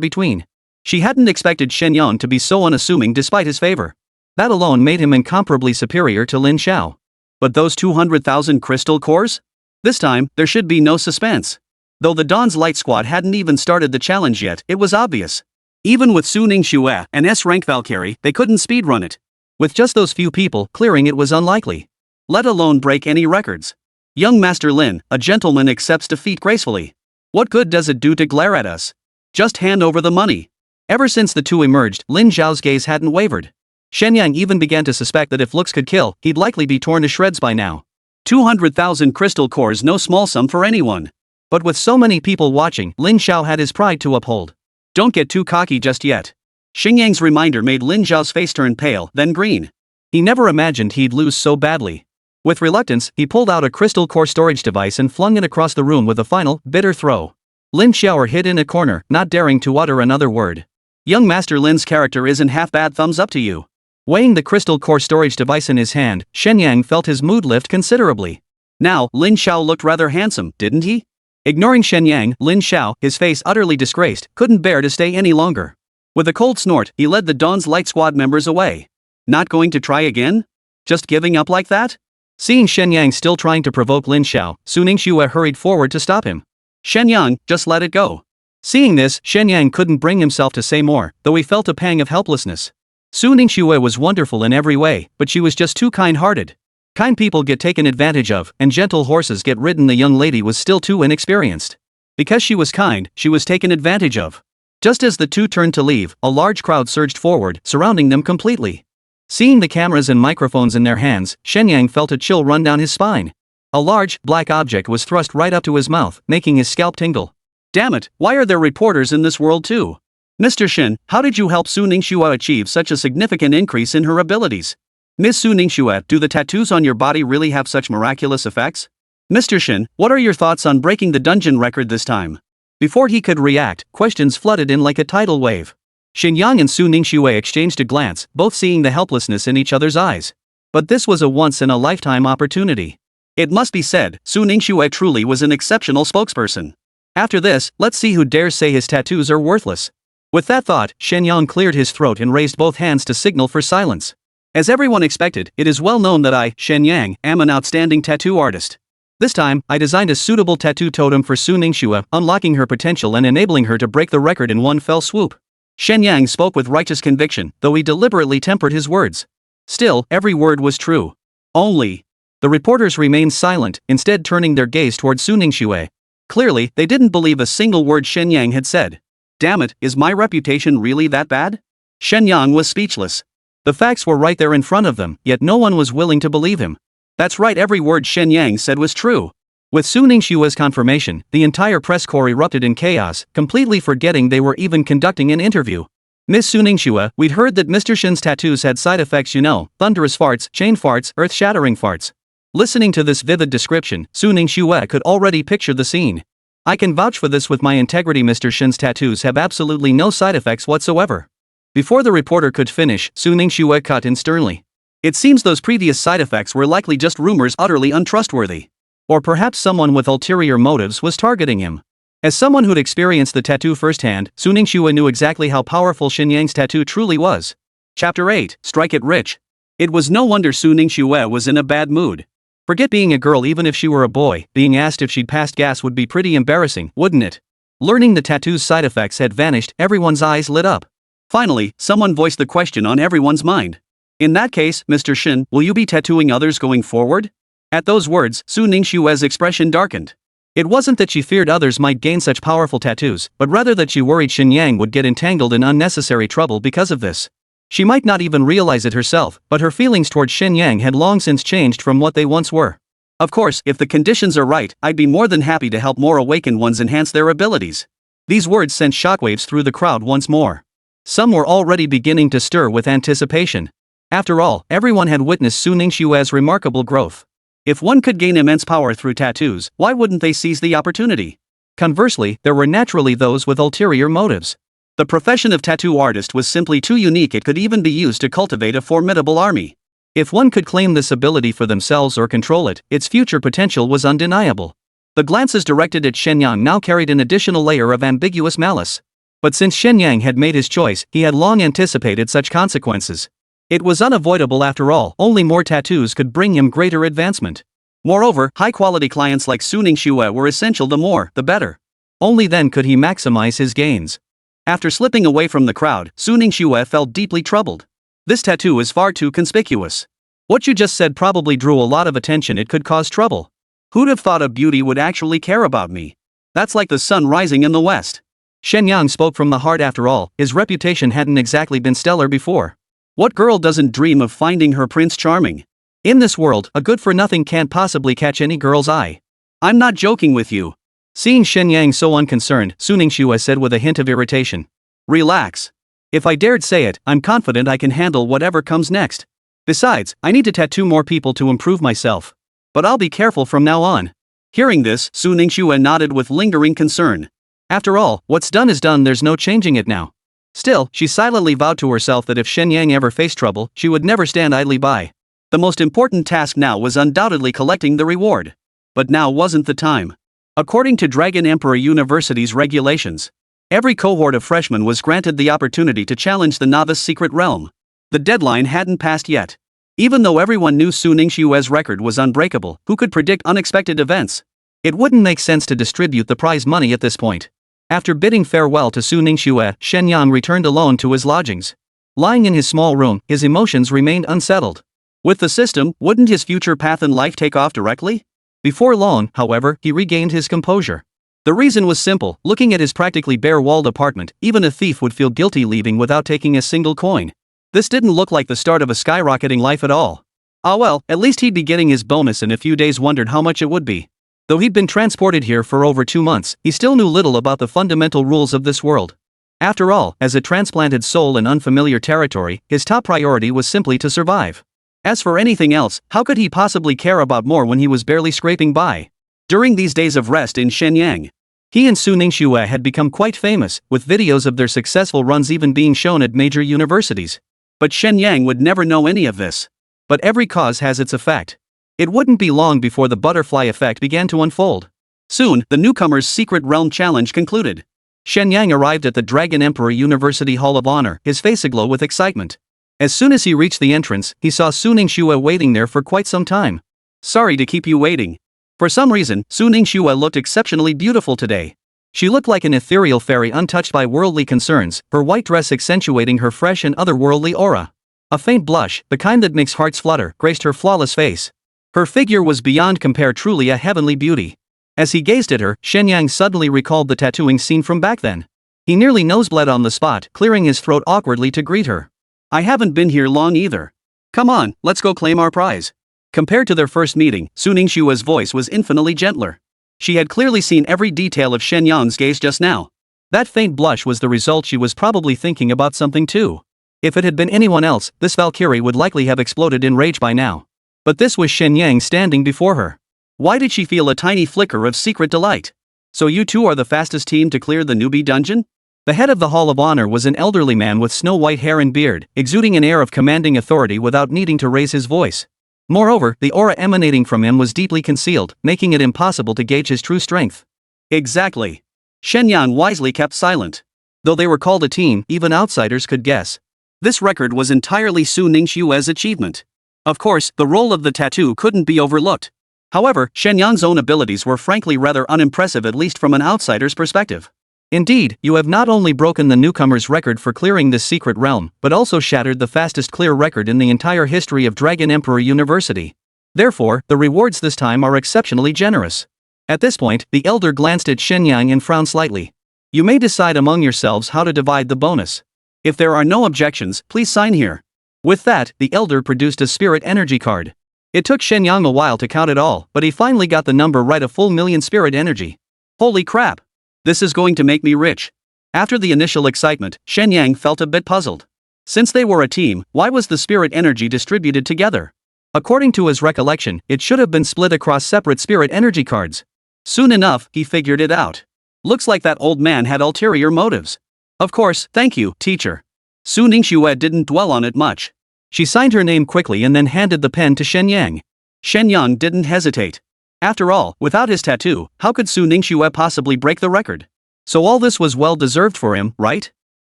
Speaker 1: between. She hadn't expected Shen Yang to be so unassuming despite his favor. That alone made him incomparably superior to Lin Xiao.
Speaker 2: But those 200,000 crystal cores? This time, there should be no suspense. Though the Dawn's Light Squad hadn't even started the challenge yet, it was obvious. Even with Su Ningxue, an S-rank Valkyrie, they couldn't speedrun it.
Speaker 1: With just those few people, clearing it was unlikely.
Speaker 2: Let alone break any records. Young Master Lin, a gentleman, accepts defeat gracefully. What good does it do to glare at us? Just hand over the money.
Speaker 1: Ever since the two emerged, Lin Xiao's gaze hadn't wavered. Shen Yang even began to suspect that if looks could kill, he'd likely be torn to shreds by now.
Speaker 2: 200,000 crystal cores, no small sum for anyone.
Speaker 1: But with so many people watching, Lin Xiao had his pride to uphold.
Speaker 2: Don't get too cocky just yet. Xing Yang's reminder made Lin Xiao's face turn pale, then green.
Speaker 1: He never imagined he'd lose so badly. With reluctance, he pulled out a crystal core storage device and flung it across the room with a final, bitter throw. Lin Xiao hid in a corner, not daring to utter another word.
Speaker 2: Young Master Lin's character isn't half bad, thumbs up to you.
Speaker 1: Weighing the crystal core storage device in his hand, Shen Yang felt his mood lift considerably.
Speaker 2: Now, Lin Xiao looked rather handsome, didn't he?
Speaker 1: Ignoring Shen Yang, Lin Xiao, his face utterly disgraced, couldn't bear to stay any longer.
Speaker 2: With a cold snort, he led the Dawn's Light Squad members away. Not going to try again? Just giving up like that?
Speaker 1: Seeing Shen Yang still trying to provoke Lin Xiao, Su Ningxue hurried forward to stop him.
Speaker 2: Shen Yang, just let it go.
Speaker 1: Seeing this, Shen Yang couldn't bring himself to say more, though he felt a pang of helplessness. Su Ningxue was wonderful in every way, but she was just too kind-hearted. Kind people get taken advantage of, and gentle horses get ridden. The young lady was still too inexperienced. Because she was kind, she was taken advantage of. Just as the two turned to leave, a large crowd surged forward, surrounding them completely. Seeing the cameras and microphones in their hands, Shen Yang felt a chill run down his spine. A large, black object was thrust right up to his mouth, making his scalp tingle.
Speaker 2: Damn it, why are there reporters in this world too? Mr. Shen, how did you help Su Ningxue achieve such a significant increase in her abilities? Ms. Su Ningxue, do the tattoos on your body really have such miraculous effects? Mr. Shen, what are your thoughts on breaking the dungeon record this time?
Speaker 1: Before he could react, questions flooded in like a tidal wave. Shen Yang and Su Ningxue exchanged a glance, both seeing the helplessness in each other's eyes. But this was a once-in-a-lifetime opportunity. It must be said, Su Ningxue truly was an exceptional spokesperson. After this, let's see who dares say his tattoos are worthless. With that thought, Shen Yang cleared his throat and raised both hands to signal for silence. As everyone expected, it is well known that I, Shen Yang, am an outstanding tattoo artist. This time, I designed a suitable tattoo totem for Su Ningxue, unlocking her potential and enabling her to break the record in one fell swoop. Shen Yang spoke with righteous conviction, though he deliberately tempered his words. Still, every word was true. Only. The reporters remained silent, instead turning their gaze toward Su Ningxue. Clearly, they didn't believe a single word Shen Yang had said. Damn it, is my reputation really that bad? Shen Yang was speechless. The facts were right there in front of them, yet no one was willing to believe him. That's right, every word Shen Yang said was true. With Su Ningxue's confirmation, the entire press corps erupted in chaos, completely forgetting they were even conducting an interview. Miss Su Ningxue, we'd heard that Mr. Shen's tattoos had side effects, you know, thunderous farts, chain farts, earth-shattering farts. Listening to this vivid description, Su Ningxue could already picture the scene. I can vouch for this with my integrity. Mr. Shen's tattoos have absolutely no side effects whatsoever. Before the reporter could finish, Su Ningxue cut in sternly. It seems those previous side effects were likely just rumors, utterly untrustworthy. Or perhaps someone with ulterior motives was targeting him. As someone who'd experienced the tattoo firsthand, Su Ningxue knew exactly how powerful Shen Yang's tattoo truly was. Chapter 8, Strike It Rich. It was no wonder Su Ningxue was in a bad mood. Forget being a girl. Even if she were a boy, being asked if she'd passed gas would be pretty embarrassing, wouldn't it? Learning the tattoo's side effects had vanished, everyone's eyes lit up. Finally, someone voiced the question on everyone's mind. In that case, Mr. Shen, will you be tattooing others going forward? At those words, Su Ningxue's expression darkened.
Speaker 2: It wasn't that she feared others might gain such powerful tattoos, but rather that she worried Shen Yang would get entangled in unnecessary trouble because of this. She might not even realize it herself, but her feelings toward Shen Yang had long since changed from what they once were. Of course, if the conditions are right, I'd be more than happy to help more awakened ones enhance their abilities. These words sent shockwaves through the crowd once more. Some were already beginning to stir with anticipation. After all, everyone had witnessed Su Ningxue's remarkable growth. If one could gain immense power through tattoos, why wouldn't they seize the opportunity? Conversely, there were naturally those with ulterior motives. The profession of tattoo artist was simply too unique, it could even be used to cultivate a formidable army. If one could claim this ability for themselves or control it, its future potential was undeniable. The glances directed at Shen Yang now carried an additional layer of ambiguous malice. But since Shen Yang had made his choice, he had long anticipated such consequences. It was unavoidable after all, only more tattoos could bring him greater advancement. Moreover, high-quality clients like Su Ningxue were essential, the more, the better. Only then could he maximize his gains. After slipping away from the crowd, Su Ningxue felt deeply troubled. This tattoo is far too conspicuous. What you just said probably drew a lot of attention, it could cause trouble. Who'd have thought a beauty would actually care about me? That's like the sun rising in the west. Shen Yang spoke from the heart after all, his reputation hadn't exactly been stellar before. What girl doesn't dream of finding her prince charming? In this world, a good-for-nothing can't possibly catch any girl's eye. I'm not joking with you. Seeing Shen Yang so unconcerned, Su Ningxue said with a hint of irritation. Relax. If I dared say it, I'm confident I can handle whatever comes next. Besides, I need to tattoo more people to improve myself. But I'll be careful from now on. Hearing this, Su Ningxue nodded with lingering concern. After all, what's done is done, there's no changing it now. Still, she silently vowed to herself that if Shen Yang ever faced trouble, she would never stand idly by. The most important task now was undoubtedly collecting the reward. But now wasn't the time. According to Dragon Emperor University's regulations, every cohort of freshmen was granted the opportunity to challenge the novice secret realm. The deadline hadn't passed yet. Even though everyone knew Su Ningxue's record was unbreakable, who could predict unexpected events? It wouldn't make sense to distribute the prize money at this point. After bidding farewell to Su Ningxue, Shen Yang returned alone to his lodgings. Lying in his small room, his emotions remained unsettled. With the system, wouldn't his future path in life take off directly? Before long, however, he regained his composure. The reason was simple: looking at his practically bare-walled apartment, even a thief would feel guilty leaving without taking a single coin. This didn't look like the start of a skyrocketing life at all. Ah well, at least he'd be getting his bonus in a few days. Wondered how much it would be. Though he'd been transported here for over 2 months, he still knew little about the fundamental rules of this world. After all, as a transplanted soul in unfamiliar territory, his top priority was simply to survive. As for anything else, how could he possibly care about more when he was barely scraping by? During these days of rest in Shen Yang, he and Su Ningxue had become quite famous, with videos of their successful runs even being shown at major universities. But Shen Yang would never know any of this. But every cause has its effect. It wouldn't be long before the butterfly effect began to unfold. Soon, the newcomer's secret realm challenge concluded. Shen Yang arrived at the Dragon Emperor University Hall of Honor, his face aglow with excitement. As soon as he reached the entrance, he saw Su Ningxue waiting there for quite some time. Sorry to keep you waiting. For some reason, Su Ningxue looked exceptionally beautiful today. She looked like an ethereal fairy untouched by worldly concerns, her white dress accentuating her fresh and otherworldly aura. A faint blush, the kind that makes hearts flutter, graced her flawless face. Her figure was beyond compare, truly a heavenly beauty. As he gazed at her, Shen Yang suddenly recalled the tattooing scene from back then. He nearly nosebled on the spot, clearing his throat awkwardly to greet her. I haven't been here long either. Come on, let's go claim our prize. Compared to their first meeting, Su Ningxue's voice was infinitely gentler. She had clearly seen every detail of Shen Yang's gaze just now. That faint blush was the result. She was probably thinking about something too. If it had been anyone else, this Valkyrie would likely have exploded in rage by now. But this was Shen Yang standing before her. Why did she feel a tiny flicker of secret delight? So you two are the fastest team to clear the newbie dungeon? The head of the Hall of Honor was an elderly man with snow-white hair and beard, exuding an air of commanding authority without needing to raise his voice. Moreover, the aura emanating from him was deeply concealed, making it impossible to gauge his true strength. Exactly. Shen Yang wisely kept silent. Though they were called a team, even outsiders could guess. This record was entirely Su Ningxue's achievement. Of course, the role of the tattoo couldn't be overlooked. However, Shen Yang's own abilities were frankly rather unimpressive, at least from an outsider's perspective. Indeed, you have not only broken the newcomer's record for clearing this secret realm, but also shattered the fastest clear record in the entire history of Dragon Emperor University. Therefore, the rewards this time are exceptionally generous.
Speaker 1: At this point, the elder glanced at Shen Yang and frowned slightly. You may decide among yourselves how to divide the bonus.
Speaker 2: If there are no objections, please sign here.
Speaker 1: With that, the elder produced a spirit energy card. It took Shen Yang a while to count it all, but he finally got the number right, a full million spirit energy.
Speaker 2: Holy crap! This is going to make me rich. After the initial excitement, Shen Yang felt a bit puzzled. Since they were a team, why was the spirit energy distributed together?
Speaker 1: According to his recollection, it should have been split across separate spirit energy cards.
Speaker 2: Soon enough, he figured it out. Looks like that old man had ulterior motives. Of course, thank you, teacher. Su Ningxue didn't dwell on it much.
Speaker 1: She signed her name quickly and then handed the pen to Shen Yang.
Speaker 2: Shen Yang didn't hesitate. After all, without his tattoo, how could Su Ningxue possibly break the record?
Speaker 1: So all this was well deserved for him, right?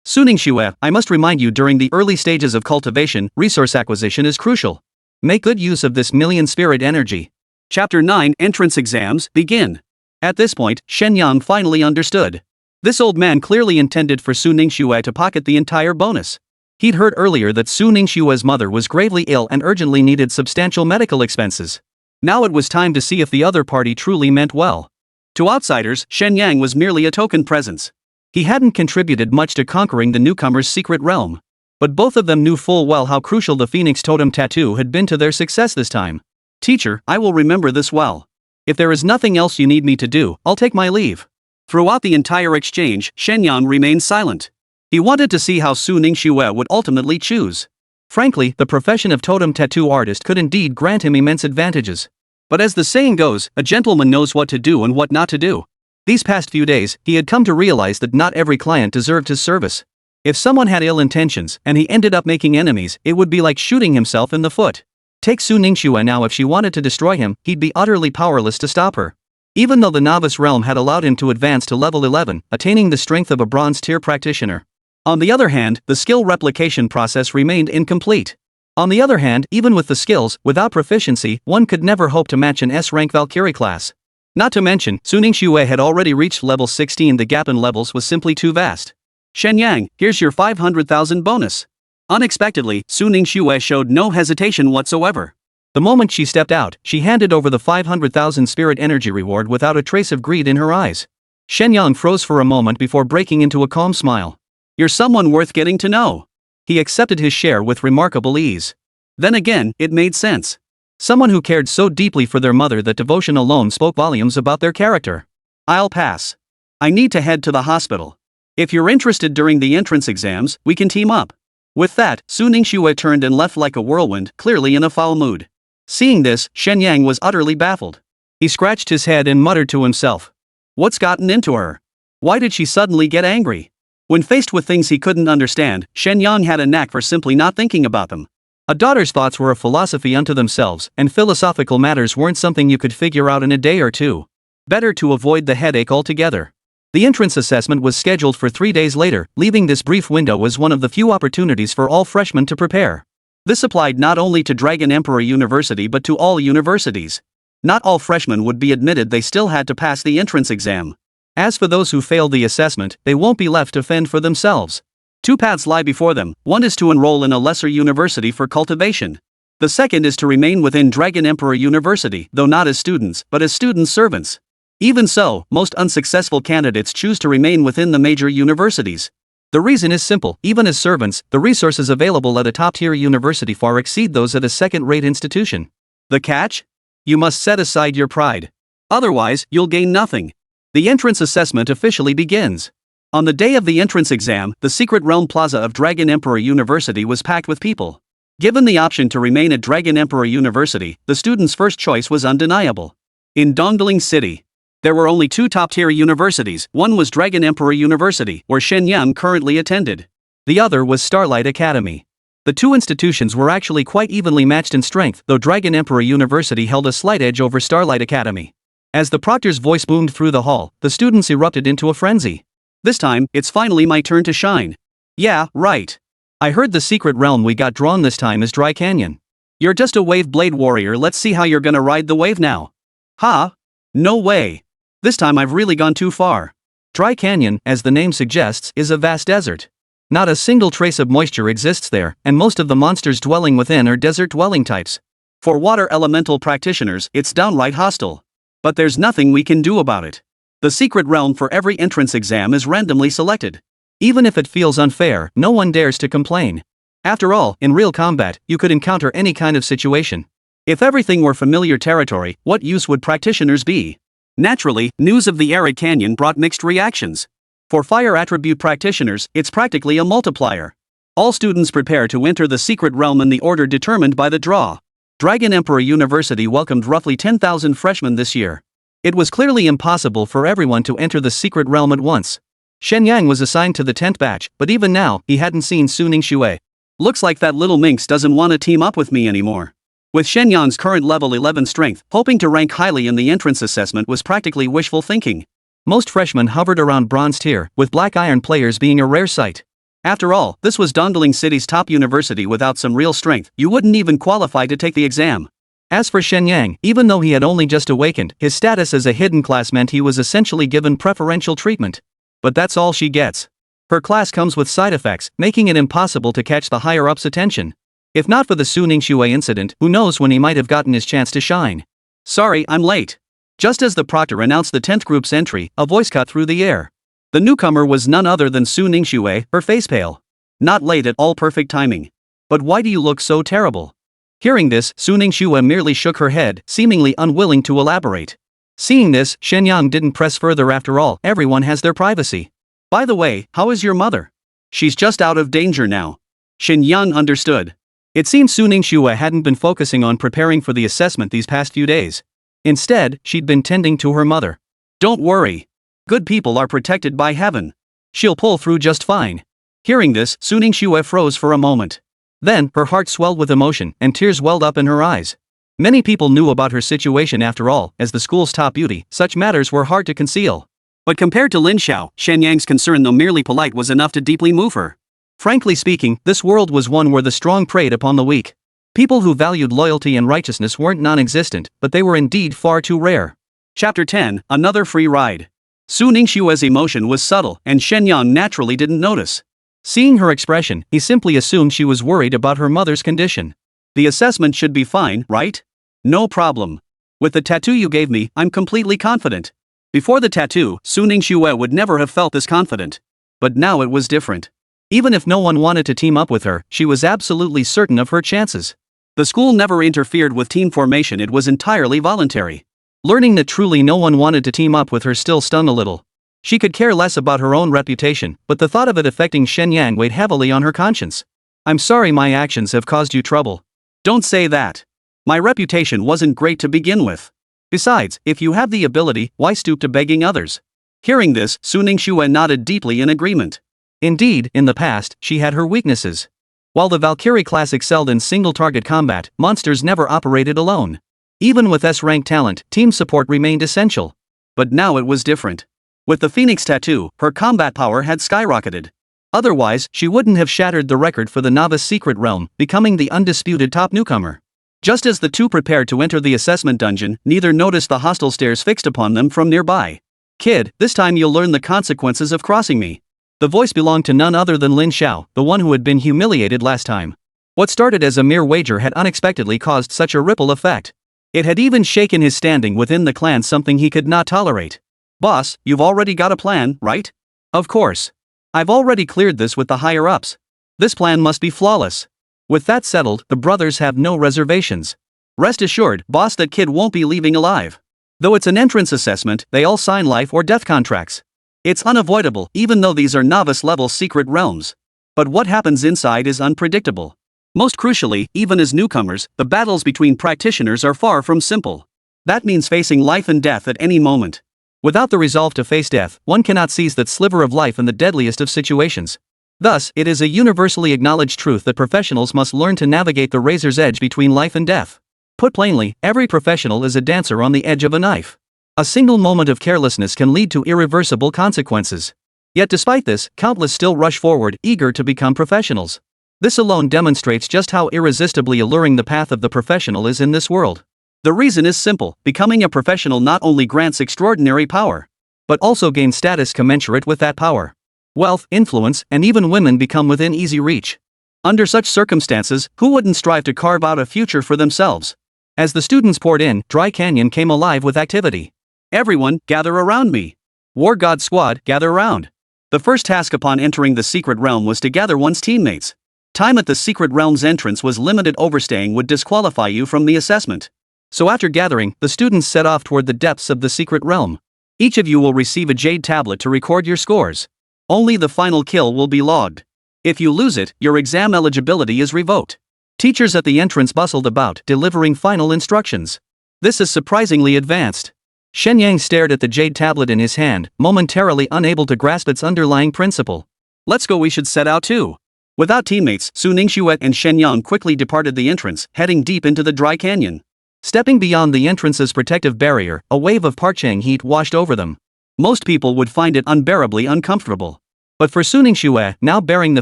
Speaker 1: Su Ningxue, I must remind you, during the early stages of cultivation, resource acquisition is crucial. Make good use of this million spirit energy.
Speaker 2: Chapter 9 Entrance Exams begin. At this point, Shen Yang finally understood. This old man clearly intended for Su Ningxue to pocket the entire bonus. He'd heard earlier that Su Ningxue's mother was gravely ill and urgently needed substantial medical expenses. Now it was time to see if the other party truly meant well. To outsiders, Shen Yang was merely a token presence. He hadn't contributed much to conquering the newcomer's secret realm. But both of them knew full well how crucial the Phoenix Totem tattoo had been to their success this time. Teacher, I will remember this well. If there is nothing else you need me to do, I'll take my leave. Throughout the entire exchange, Shen Yang remained silent. He wanted to see how Su Ningxue would ultimately choose. Frankly, the profession of totem tattoo artist could indeed grant him immense advantages. But as the saying goes, a gentleman knows what to do and what not to do. These past few days, he had come to realize that not every client deserved his service. If someone had ill intentions, and he ended up making enemies, it would be like shooting himself in the foot. Take Su Ningxue now, if she wanted to destroy him, he'd be utterly powerless to stop her. Even though the novice realm had allowed him to advance to level 11, attaining the strength of a bronze tier practitioner. On the other hand, the skill replication process remained incomplete. On the other hand, even with the skills, without proficiency, one could never hope to match an S-rank Valkyrie class. Not to mention, Su Ningxue had already reached level 16. The gap in levels was simply too vast. Shen Yang, here's your 500,000 bonus. Unexpectedly, Su Ningxue showed no hesitation whatsoever. The moment she stepped out, she handed over the 500,000 spirit energy reward without a trace of greed in her eyes. Shen Yang froze for a moment before breaking into a calm smile. You're someone worth getting to know. He accepted his share with remarkable ease. Then again, it made sense. Someone who cared so deeply for their mother that devotion alone spoke volumes about their character. I'll pass. I need to head to the hospital. If you're interested during the entrance exams, we can team up. With that, Su Ningxue turned and left like a whirlwind, clearly in a foul mood. Seeing this, Shen Yang was utterly baffled. He scratched his head and muttered to himself. What's gotten into her? Why did she suddenly get angry? When faced with things he couldn't understand, Shen Yang had a knack for simply not thinking about them. A daughter's thoughts were a philosophy unto themselves, and philosophical matters weren't something you could figure out in a day or two. Better to avoid the headache altogether. The entrance assessment was scheduled for 3 days later, leaving this brief window as one of the few opportunities for all freshmen to prepare. This applied not only to Dragon Emperor University but to all universities. Not all freshmen would be admitted, they still had to pass the entrance exam. As for those who failed the assessment, they won't be left to fend for themselves. 2 paths lie before them. One is to enroll in a lesser university for cultivation. The second is to remain within Dragon Emperor University, though not as students, but as student servants. Even so, most unsuccessful candidates choose to remain within the major universities. The reason is simple: even as servants, the resources available at a top-tier university far exceed those at a second-rate institution. The catch? You must set aside your pride. Otherwise, you'll gain nothing. The entrance assessment officially begins. On the day of the entrance exam, the Secret Realm Plaza of Dragon Emperor University was packed with people. Given the option to remain at Dragon Emperor University, the student's first choice was undeniable. In Dongdaling City, there were only 2 top-tier universities. One was Dragon Emperor University, where Shen Yang currently attended. The other was Starlight Academy. The 2 institutions were actually quite evenly matched in strength, though Dragon Emperor University held a slight edge over Starlight Academy. As the proctor's voice boomed through the hall, the students erupted into a frenzy. This time, it's finally my turn to shine. Yeah, right. I heard the secret realm we got drawn this time is Dry Canyon. You're just a wave blade warrior, let's see how you're gonna ride the wave now. Ha? No way. This time I've really gone too far. Dry Canyon, as the name suggests, is a vast desert. Not a single trace of moisture exists there, and most of the monsters dwelling within are desert dwelling types. For water elemental practitioners, it's downright hostile. But there's nothing we can do about it. The secret realm for every entrance exam is randomly selected.
Speaker 1: Even if it feels unfair, no one dares to complain. After all, in real combat, you could encounter any kind of situation.
Speaker 2: If everything were familiar territory, what use would practitioners be? Naturally, news of the arid canyon brought mixed reactions. For fire attribute practitioners, it's practically a multiplier. All students prepare to enter the secret realm in the order determined by the draw. Dragon Emperor University welcomed roughly 10,000 freshmen this year. It was clearly impossible for everyone to enter the secret realm at once. Shen Yang was assigned to the 10th batch, but even now, he hadn't seen Su Ningxue. Looks like that little minx doesn't want to team up with me anymore. With Shen Yang's current level 11 strength, hoping to rank highly in the entrance assessment was practically wishful thinking.
Speaker 1: Most freshmen hovered around bronze tier, with black iron players being a rare sight.
Speaker 2: After all, this was Dongling City's top university. Without some real strength, you wouldn't even qualify to take the exam.
Speaker 1: As for Shen Yang, even though he had only just awakened, his status as a hidden class meant he was essentially given preferential treatment. But that's all she gets. Her class comes with side effects, making it impossible to catch the higher-ups' attention. If not for the Su Ningxue incident, who knows when he might have gotten his chance to shine.
Speaker 2: Sorry, I'm late. Just as the proctor announced the 10th group's entry, a voice cut through the air. The newcomer was none other than Su Ningxue, her face pale. Not late at all, perfect timing. But why do you look so terrible? Hearing this, Su Ningxue merely shook her head, seemingly unwilling to elaborate. Seeing this, Shen Yang didn't press further. After all, everyone has their privacy. By the way, how is your mother? She's just out of danger now. Shen Yang understood. It seemed Su Ningxue hadn't been focusing on preparing for the assessment these past few days. Instead, she'd been tending to her mother. Don't worry. Good people are protected by heaven. She'll pull through just fine. Hearing this, Su Ningxue froze for a moment. Then, her heart swelled with emotion, and tears welled up in her eyes. Many people knew about her situation. After all, as the school's top beauty, such matters were hard to conceal. But compared to Lin Xiao, Shen Yang's concern, though merely polite, was enough to deeply move her. Frankly speaking, this world was one where the strong preyed upon the weak. People who valued loyalty and righteousness weren't non-existent, but they were indeed far too rare. Chapter 10, Another Free Ride. Su Ningxue's emotion was subtle, and Shen Yang naturally didn't notice. Seeing her expression, he simply assumed she was worried about her mother's condition. The assessment should be fine, right? No problem. With the tattoo you gave me, I'm completely confident. Before the tattoo, Su Ningxue would never have felt this confident. But now it was different. Even if no one wanted to team up with her, she was absolutely certain of her chances. The school never interfered with team formation. It was entirely voluntary. Learning that truly no one wanted to team up with her still stung a little. She could care less about her own reputation, but the thought of it affecting Shen Yang weighed heavily on her conscience. I'm sorry my actions have caused you trouble. Don't say that. My reputation wasn't great to begin with. Besides, if you have the ability, why stoop to begging others? Hearing this, Su Ningxue nodded deeply in agreement. Indeed, in the past, she had her weaknesses. While the Valkyrie class excelled in single-target combat, monsters never operated alone. Even with S-rank talent, team support remained essential. But now it was different. With the Phoenix tattoo, her combat power had skyrocketed. Otherwise, she wouldn't have shattered the record for the novice secret realm, becoming the undisputed top newcomer. Just as the two prepared to enter the assessment dungeon, neither noticed the hostile stares fixed upon them from nearby. Kid, this time you'll learn the consequences of crossing me. The voice belonged to none other than Lin Xiao, the one who had been humiliated last time. What started as a mere wager had unexpectedly caused such a ripple effect. It had even shaken his standing within the clan, something he could not tolerate. Boss, you've already got a plan, right? Of course. I've already cleared this with the higher-ups. This plan must be flawless. With that settled, the brothers have no reservations. Rest assured, boss, that kid won't be leaving alive. Though it's an entrance assessment, they all sign life or death contracts. It's unavoidable, even though these are novice-level secret realms. But what happens inside is unpredictable. Most crucially, even as newcomers, the battles between practitioners are far from simple. That means facing life and death at any moment. Without the resolve to face death, one cannot seize that sliver of life in the deadliest of situations. Thus, it is a universally acknowledged truth that professionals must learn to navigate the razor's edge between life and death. Put plainly, every professional is a dancer on the edge of a knife. A single moment of carelessness can lead to irreversible consequences. Yet despite this, countless still rush forward, eager to become professionals. This alone demonstrates just how irresistibly alluring the path of the professional is in this world. The reason is simple: becoming a professional not only grants extraordinary power, but also gains status commensurate with that power. Wealth, influence, and even women become within easy reach. Under such circumstances, who wouldn't strive to carve out a future for themselves?
Speaker 1: As the students poured in, Dry Canyon came alive with activity.
Speaker 2: Everyone, gather around me. War God Squad, gather around. The first task upon entering the secret realm was to gather one's teammates. Time at the secret realm's entrance was limited. Overstaying would disqualify you from the assessment. So after gathering, the students set off toward the depths of the secret realm. Each of you will receive a jade tablet to record your scores. Only the final kill will be logged. If you lose it, your exam eligibility is revoked. Teachers at the entrance bustled about, delivering final instructions. This is surprisingly advanced. Shen Yang stared at the jade tablet in his hand, momentarily unable to grasp its underlying principle. Let's go, we should set out too. Without teammates, Su Ningxue and Shen Yang quickly departed the entrance, heading deep into the Dry Canyon. Stepping beyond the entrance's protective barrier, a wave of parching heat washed over them. Most people would find it unbearably uncomfortable. But for Su Ningxue, now bearing the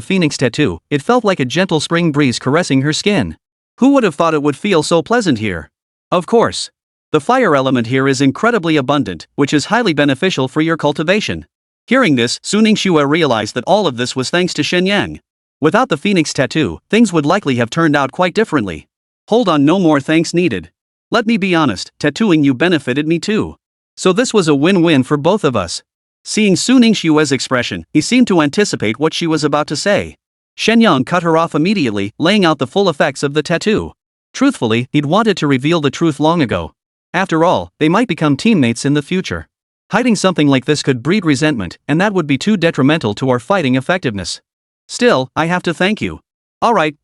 Speaker 2: phoenix tattoo, it felt like a gentle spring breeze caressing her skin. Who would have thought it would feel so pleasant here? Of course. The fire element here is incredibly abundant, which is highly beneficial for your cultivation. Hearing this, Su Ningxue realized that all of this was thanks to Shen Yang. Without the phoenix tattoo, things would likely have turned out quite differently. Hold on, no more thanks needed. Let me be honest, tattooing you benefited me too. So this was a win-win for both of us. Seeing Su Ningxue's expression, he seemed to anticipate what she was about to say. Shen Yang cut her off immediately, laying out the full effects of the tattoo. Truthfully, he'd wanted to reveal the truth long ago. After all, they might become teammates in the future. Hiding something like this could breed resentment, and that would be too detrimental to our fighting effectiveness. Still, I have to thank you. Alright,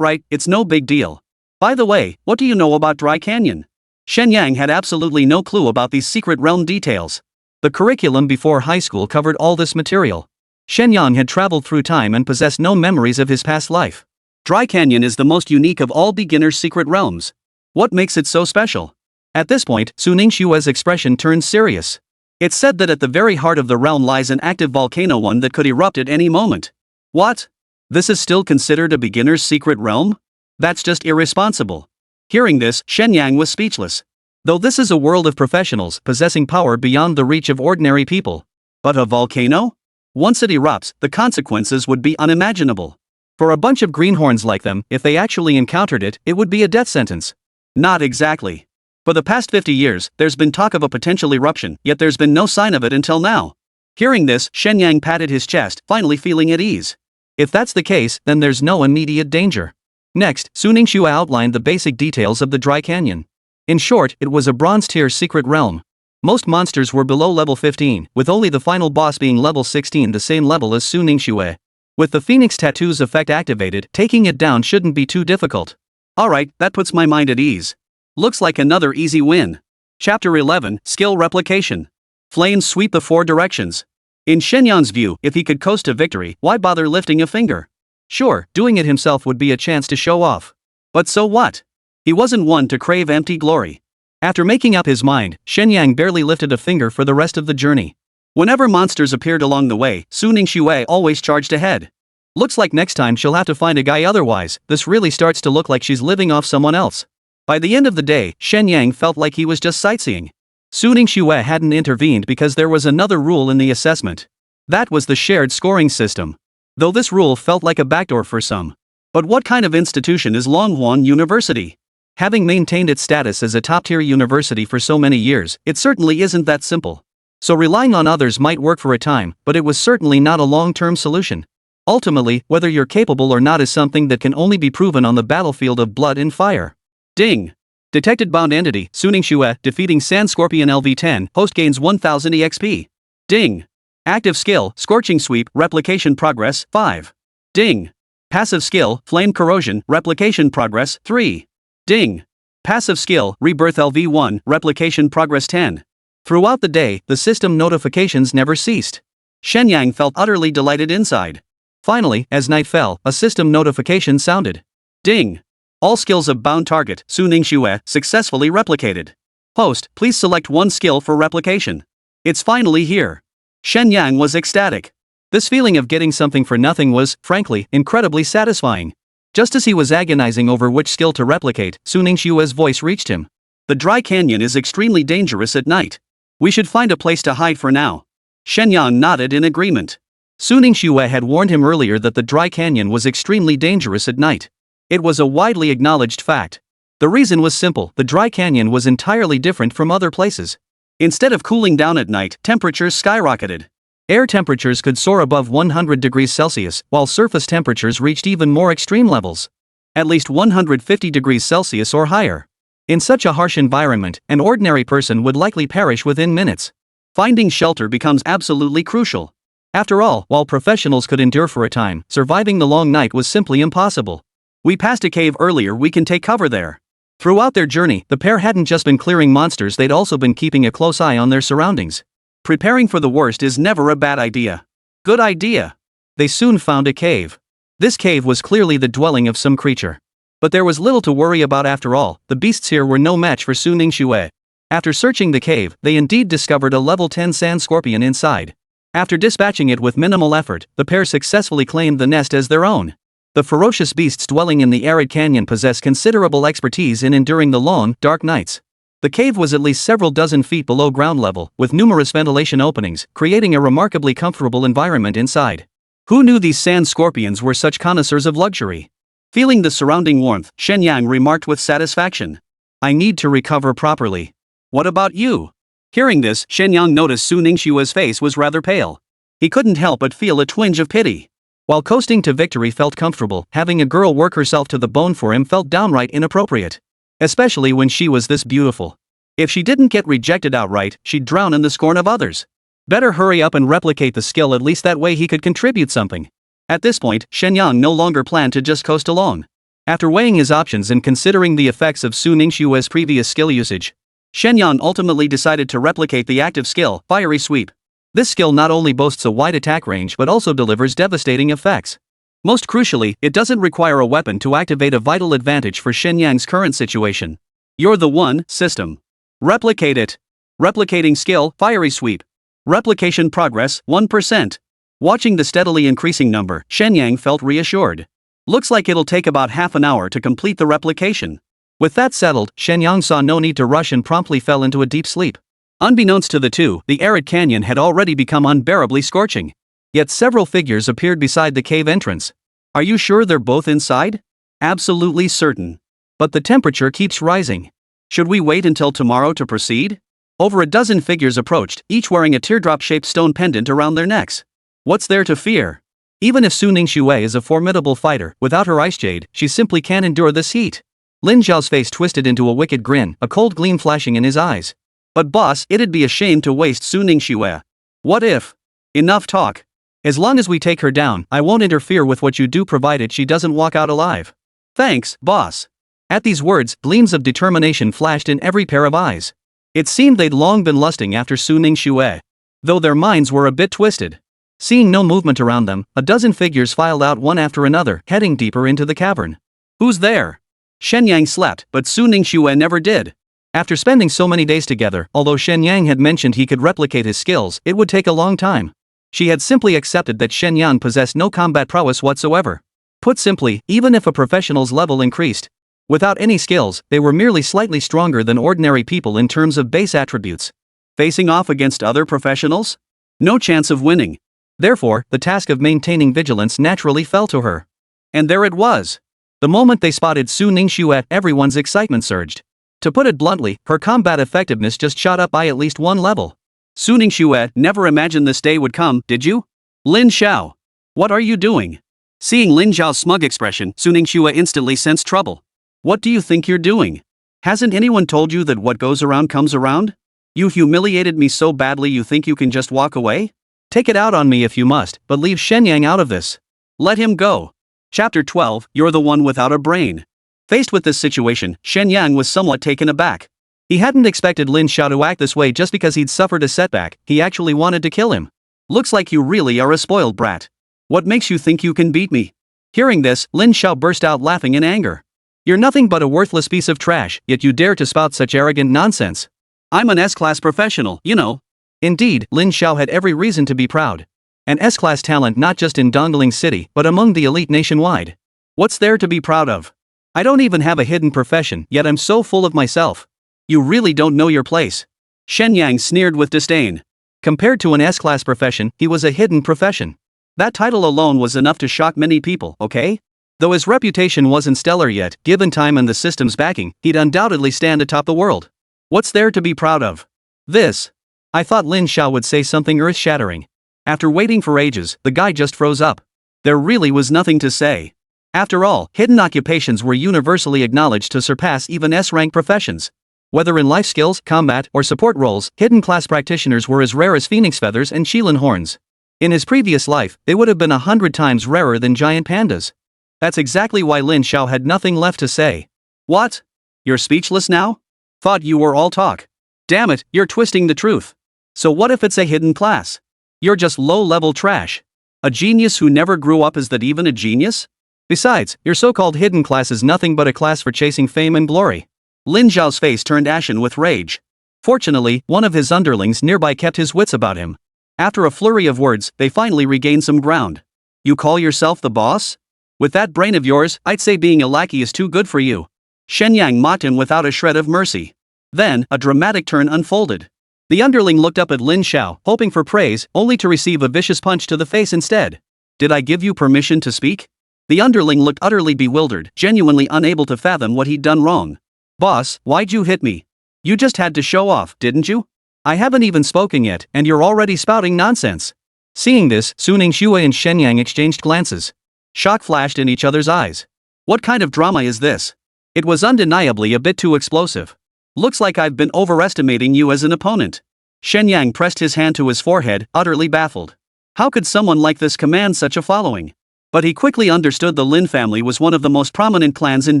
Speaker 2: it's no big deal. By the way, what do you know about Dry Canyon? Shen Yang had absolutely no clue about these secret realm details. The curriculum before high school covered all this material. Shen Yang had traveled through time and possessed no memories of his past life. Dry Canyon is the most unique of all beginners' secret realms. What makes it so special? At this point, Su Ningxue's expression turned serious. It's said that at the very heart of the realm lies an active volcano, one that could erupt at any moment. What? This is still considered a beginner's secret realm? That's just irresponsible. Hearing this, Shen Yang was speechless. Though this is a world of professionals possessing power beyond the reach of ordinary people. But a volcano? Once it erupts, the consequences would be unimaginable. For a bunch of greenhorns like them, if they actually encountered it, it would be a death sentence. Not exactly. For the past 50 years, there's been talk of a potential eruption, yet there's been no sign of it until now. Hearing this, Shen Yang patted his chest, finally feeling at ease. If that's the case, then there's no immediate danger. Next, Su Ningxue outlined the basic details of the Dry Canyon. In short, it was a bronze-tier secret realm. Most monsters were below level 15, with only the final boss being level 16, the same level as Su Ningxue. With the Phoenix Tattoo's effect activated, taking it down shouldn't be too difficult. Alright, that puts my mind at ease. Looks like another easy win. Chapter 11, Skill Replication. Flames sweep the four directions. In Shen Yang's view, if he could coast to victory, why bother lifting a finger? Sure, doing it himself would be a chance to show off. But so what? He wasn't one to crave empty glory. After making up his mind, Shen Yang barely lifted a finger for the rest of the journey. Whenever monsters appeared along the way, Su Ningxue always charged ahead. Looks like next time she'll have to find a guy, otherwise, this really starts to look like she's living off someone else. By the end of the day, Shen Yang felt like he was just sightseeing. Su Ningxue hadn't intervened because there was another rule in the assessment. That was the shared scoring system. Though this rule felt like a backdoor for some. But what kind of institution is Longhorn University? Having maintained its status as a top-tier university for so many years, it certainly isn't that simple. So relying on others might work for a time, but it was certainly not a long-term solution. Ultimately, whether you're capable or not is something that can only be proven on the battlefield of blood and fire. Ding! Detected bound entity, Su Ningxue, defeating Sand Scorpion LV10, host gains 1000 EXP. Ding! Active skill, Scorching Sweep, replication progress, 5. Ding! Passive skill, Flame Corrosion, replication progress, 3. Ding! Passive skill, Rebirth LV1, replication progress 10. Throughout the day, the system notifications never ceased. Shen Yang felt utterly delighted inside. Finally, as night fell, a system notification sounded. Ding! All skills of bound target, Su Ningxue, successfully replicated. Host, please select one skill for replication. It's finally here. Shen Yang was ecstatic. This feeling of getting something for nothing was, frankly, incredibly satisfying. Just as he was agonizing over which skill to replicate, Su Ningxue's voice reached him. The Dry Canyon is extremely dangerous at night. We should find a place to hide for now. Shen Yang nodded in agreement. Su Ningxue had warned him earlier that the Dry Canyon was extremely dangerous at night. It was a widely acknowledged fact. The The reason was simple: the dry canyon was entirely different from other places. Instead of cooling down at night, temperatures skyrocketed. Air temperatures could soar above 100 degrees Celsius, while surface temperatures reached even more extreme levels. At least 150 degrees Celsius or higher. In such a harsh environment, an ordinary person would likely perish within minutes. Finding shelter becomes absolutely crucial. After all, while professionals could endure for a time, surviving the long night was simply impossible. We passed a cave earlier, we can take cover there. Throughout their journey, the pair hadn't just been clearing monsters, they'd also been keeping a close eye on their surroundings. Preparing for the worst is never a bad idea. Good idea. They soon found a cave. This cave was clearly the dwelling of some creature. But there was little to worry about after all, the beasts here were no match for Su Ningxue. After searching the cave, they indeed discovered a level 10 sand scorpion inside. After dispatching it with minimal effort, the pair successfully claimed the nest as their own. The ferocious beasts dwelling in the arid canyon possess considerable expertise in enduring the long, dark nights. The cave was at least several dozen feet below ground level, with numerous ventilation openings, creating a remarkably comfortable environment inside. Who knew these sand scorpions were such connoisseurs of luxury? Feeling the surrounding warmth, Shen Yang remarked with satisfaction. I need to recover properly. What about you? Hearing this, Shen Yang noticed Su Ningxue's face was rather pale. He couldn't help but feel a twinge of pity. While coasting to victory felt comfortable, having a girl work herself to the bone for him felt downright inappropriate. Especially when she was this beautiful. If she didn't get rejected outright, she'd drown in the scorn of others. Better hurry up and replicate the skill, at least that way he could contribute something. At this point, Shen Yang no longer planned to just coast along. After weighing his options and considering the effects of Su Ningxue's previous skill usage, Shen Yang ultimately decided to replicate the active skill, Fiery Sweep. This skill not only boasts a wide attack range but also delivers devastating effects. Most crucially, it doesn't require a weapon to activate, a vital advantage for Shen Yang's current situation. You're the one, system. Replicate it. Replicating skill, Fiery Sweep. Replication progress, 1%. Watching the steadily increasing number, Shen Yang felt reassured. Looks like it'll take about half an hour to complete the replication. With that settled, Shen Yang saw no need to rush and promptly fell into a deep sleep. Unbeknownst to the two, the arid canyon had already become unbearably scorching. Yet several figures appeared beside the cave entrance. Are you sure they're both inside? Absolutely certain. But the temperature keeps rising. Should we wait until tomorrow to proceed? Over a dozen figures approached, each wearing a teardrop-shaped stone pendant around their necks. What's there to fear? Even if Su Ningxue is a formidable fighter, without her ice jade, she simply can't endure this heat. Lin Zhao's face twisted into a wicked grin, a cold gleam flashing in his eyes. But boss, it'd be a shame to waste Su Ningxue. What if? Enough talk. As long as we take her down, I won't interfere with what you do provided she doesn't walk out alive. Thanks, boss. At these words, gleams of determination flashed in every pair of eyes. It seemed they'd long been lusting after Su Ningxue. Though their minds were a bit twisted. Seeing no movement around them, a dozen figures filed out one after another, heading deeper into the cavern. Who's there? Shen Yang slept, but Su Ningxue never did. After spending so many days together, although Shen Yang had mentioned he could replicate his skills, it would take a long time. She had simply accepted that Shen Yang possessed no combat prowess whatsoever. Put simply, even if a professional's level increased, without any skills, they were merely slightly stronger than ordinary people in terms of base attributes. Facing off against other professionals? No chance of winning. Therefore, the task of maintaining vigilance naturally fell to her. And there it was. The moment they spotted Su Ningxue, everyone's excitement surged. To put it bluntly, her combat effectiveness just shot up by at least one level. Su Ningxue never imagined this day would come, did you? Lin Xiao. What are you doing? Seeing Lin Xiao's smug expression, Su Ningxue instantly sensed trouble. What do you think you're doing? Hasn't anyone told you that what goes around comes around? You humiliated me so badly you think you can just walk away? Take it out on me if you must, but leave Shen Yang out of this. Let him go. Chapter 12, You're the One Without a Brain. Faced with this situation, Shen Yang was somewhat taken aback. He hadn't expected Lin Xiao to act this way just because he'd suffered a setback, he actually wanted to kill him. Looks like you really are a spoiled brat. What makes you think you can beat me? Hearing this, Lin Xiao burst out laughing in anger. You're nothing but a worthless piece of trash, yet you dare to spout such arrogant nonsense. I'm an S-class professional, you know. Indeed, Lin Xiao had every reason to be proud. An S-class talent not just in Dongling City, but among the elite nationwide. What's there to be proud of? I don't even have a hidden profession, yet I'm so full of myself. You really don't know your place. Shen Yang sneered with disdain. Compared to an S-class profession, he was a hidden profession. That title alone was enough to shock many people, okay? Though his reputation wasn't stellar yet, given time and the system's backing, he'd undoubtedly stand atop the world. What's there to be proud of? This. I thought Lin Xiao would say something earth-shattering. After waiting for ages, the guy just froze up. There really was nothing to say. After all, hidden occupations were universally acknowledged to surpass even S-rank professions. Whether in life skills, combat, or support roles, hidden class practitioners were as rare as phoenix feathers and Qilin horns. In his previous life, they would have been 100 times rarer than giant pandas. That's exactly why Lin Xiao had nothing left to say. What? You're speechless now? Thought you were all talk. Damn it, you're twisting the truth. So what if it's a hidden class? You're just low-level trash. A genius who never grew up, is that even a genius? Besides, your so-called hidden class is nothing but a class for chasing fame and glory. Lin Xiao's face turned ashen with rage. Fortunately, one of his underlings nearby kept his wits about him. After a flurry of words, they finally regained some ground. You call yourself the boss? With that brain of yours, I'd say being a lackey is too good for you. Shen Yang mocked him without a shred of mercy. Then, a dramatic turn unfolded. The underling looked up at Lin Xiao, hoping for praise, only to receive a vicious punch to the face instead. Did I give you permission to speak? The underling looked utterly bewildered, genuinely unable to fathom what he'd done wrong. Boss, why'd you hit me? You just had to show off, didn't you? I haven't even spoken yet, and you're already spouting nonsense. Seeing this, Su Ningxue and Shen Yang exchanged glances. Shock flashed in each other's eyes. What kind of drama is this? It was undeniably a bit too explosive. Looks like I've been overestimating you as an opponent. Shen Yang pressed his hand to his forehead, utterly baffled. How could someone like this command such a following? But he quickly understood the Lin family was one of the most prominent clans in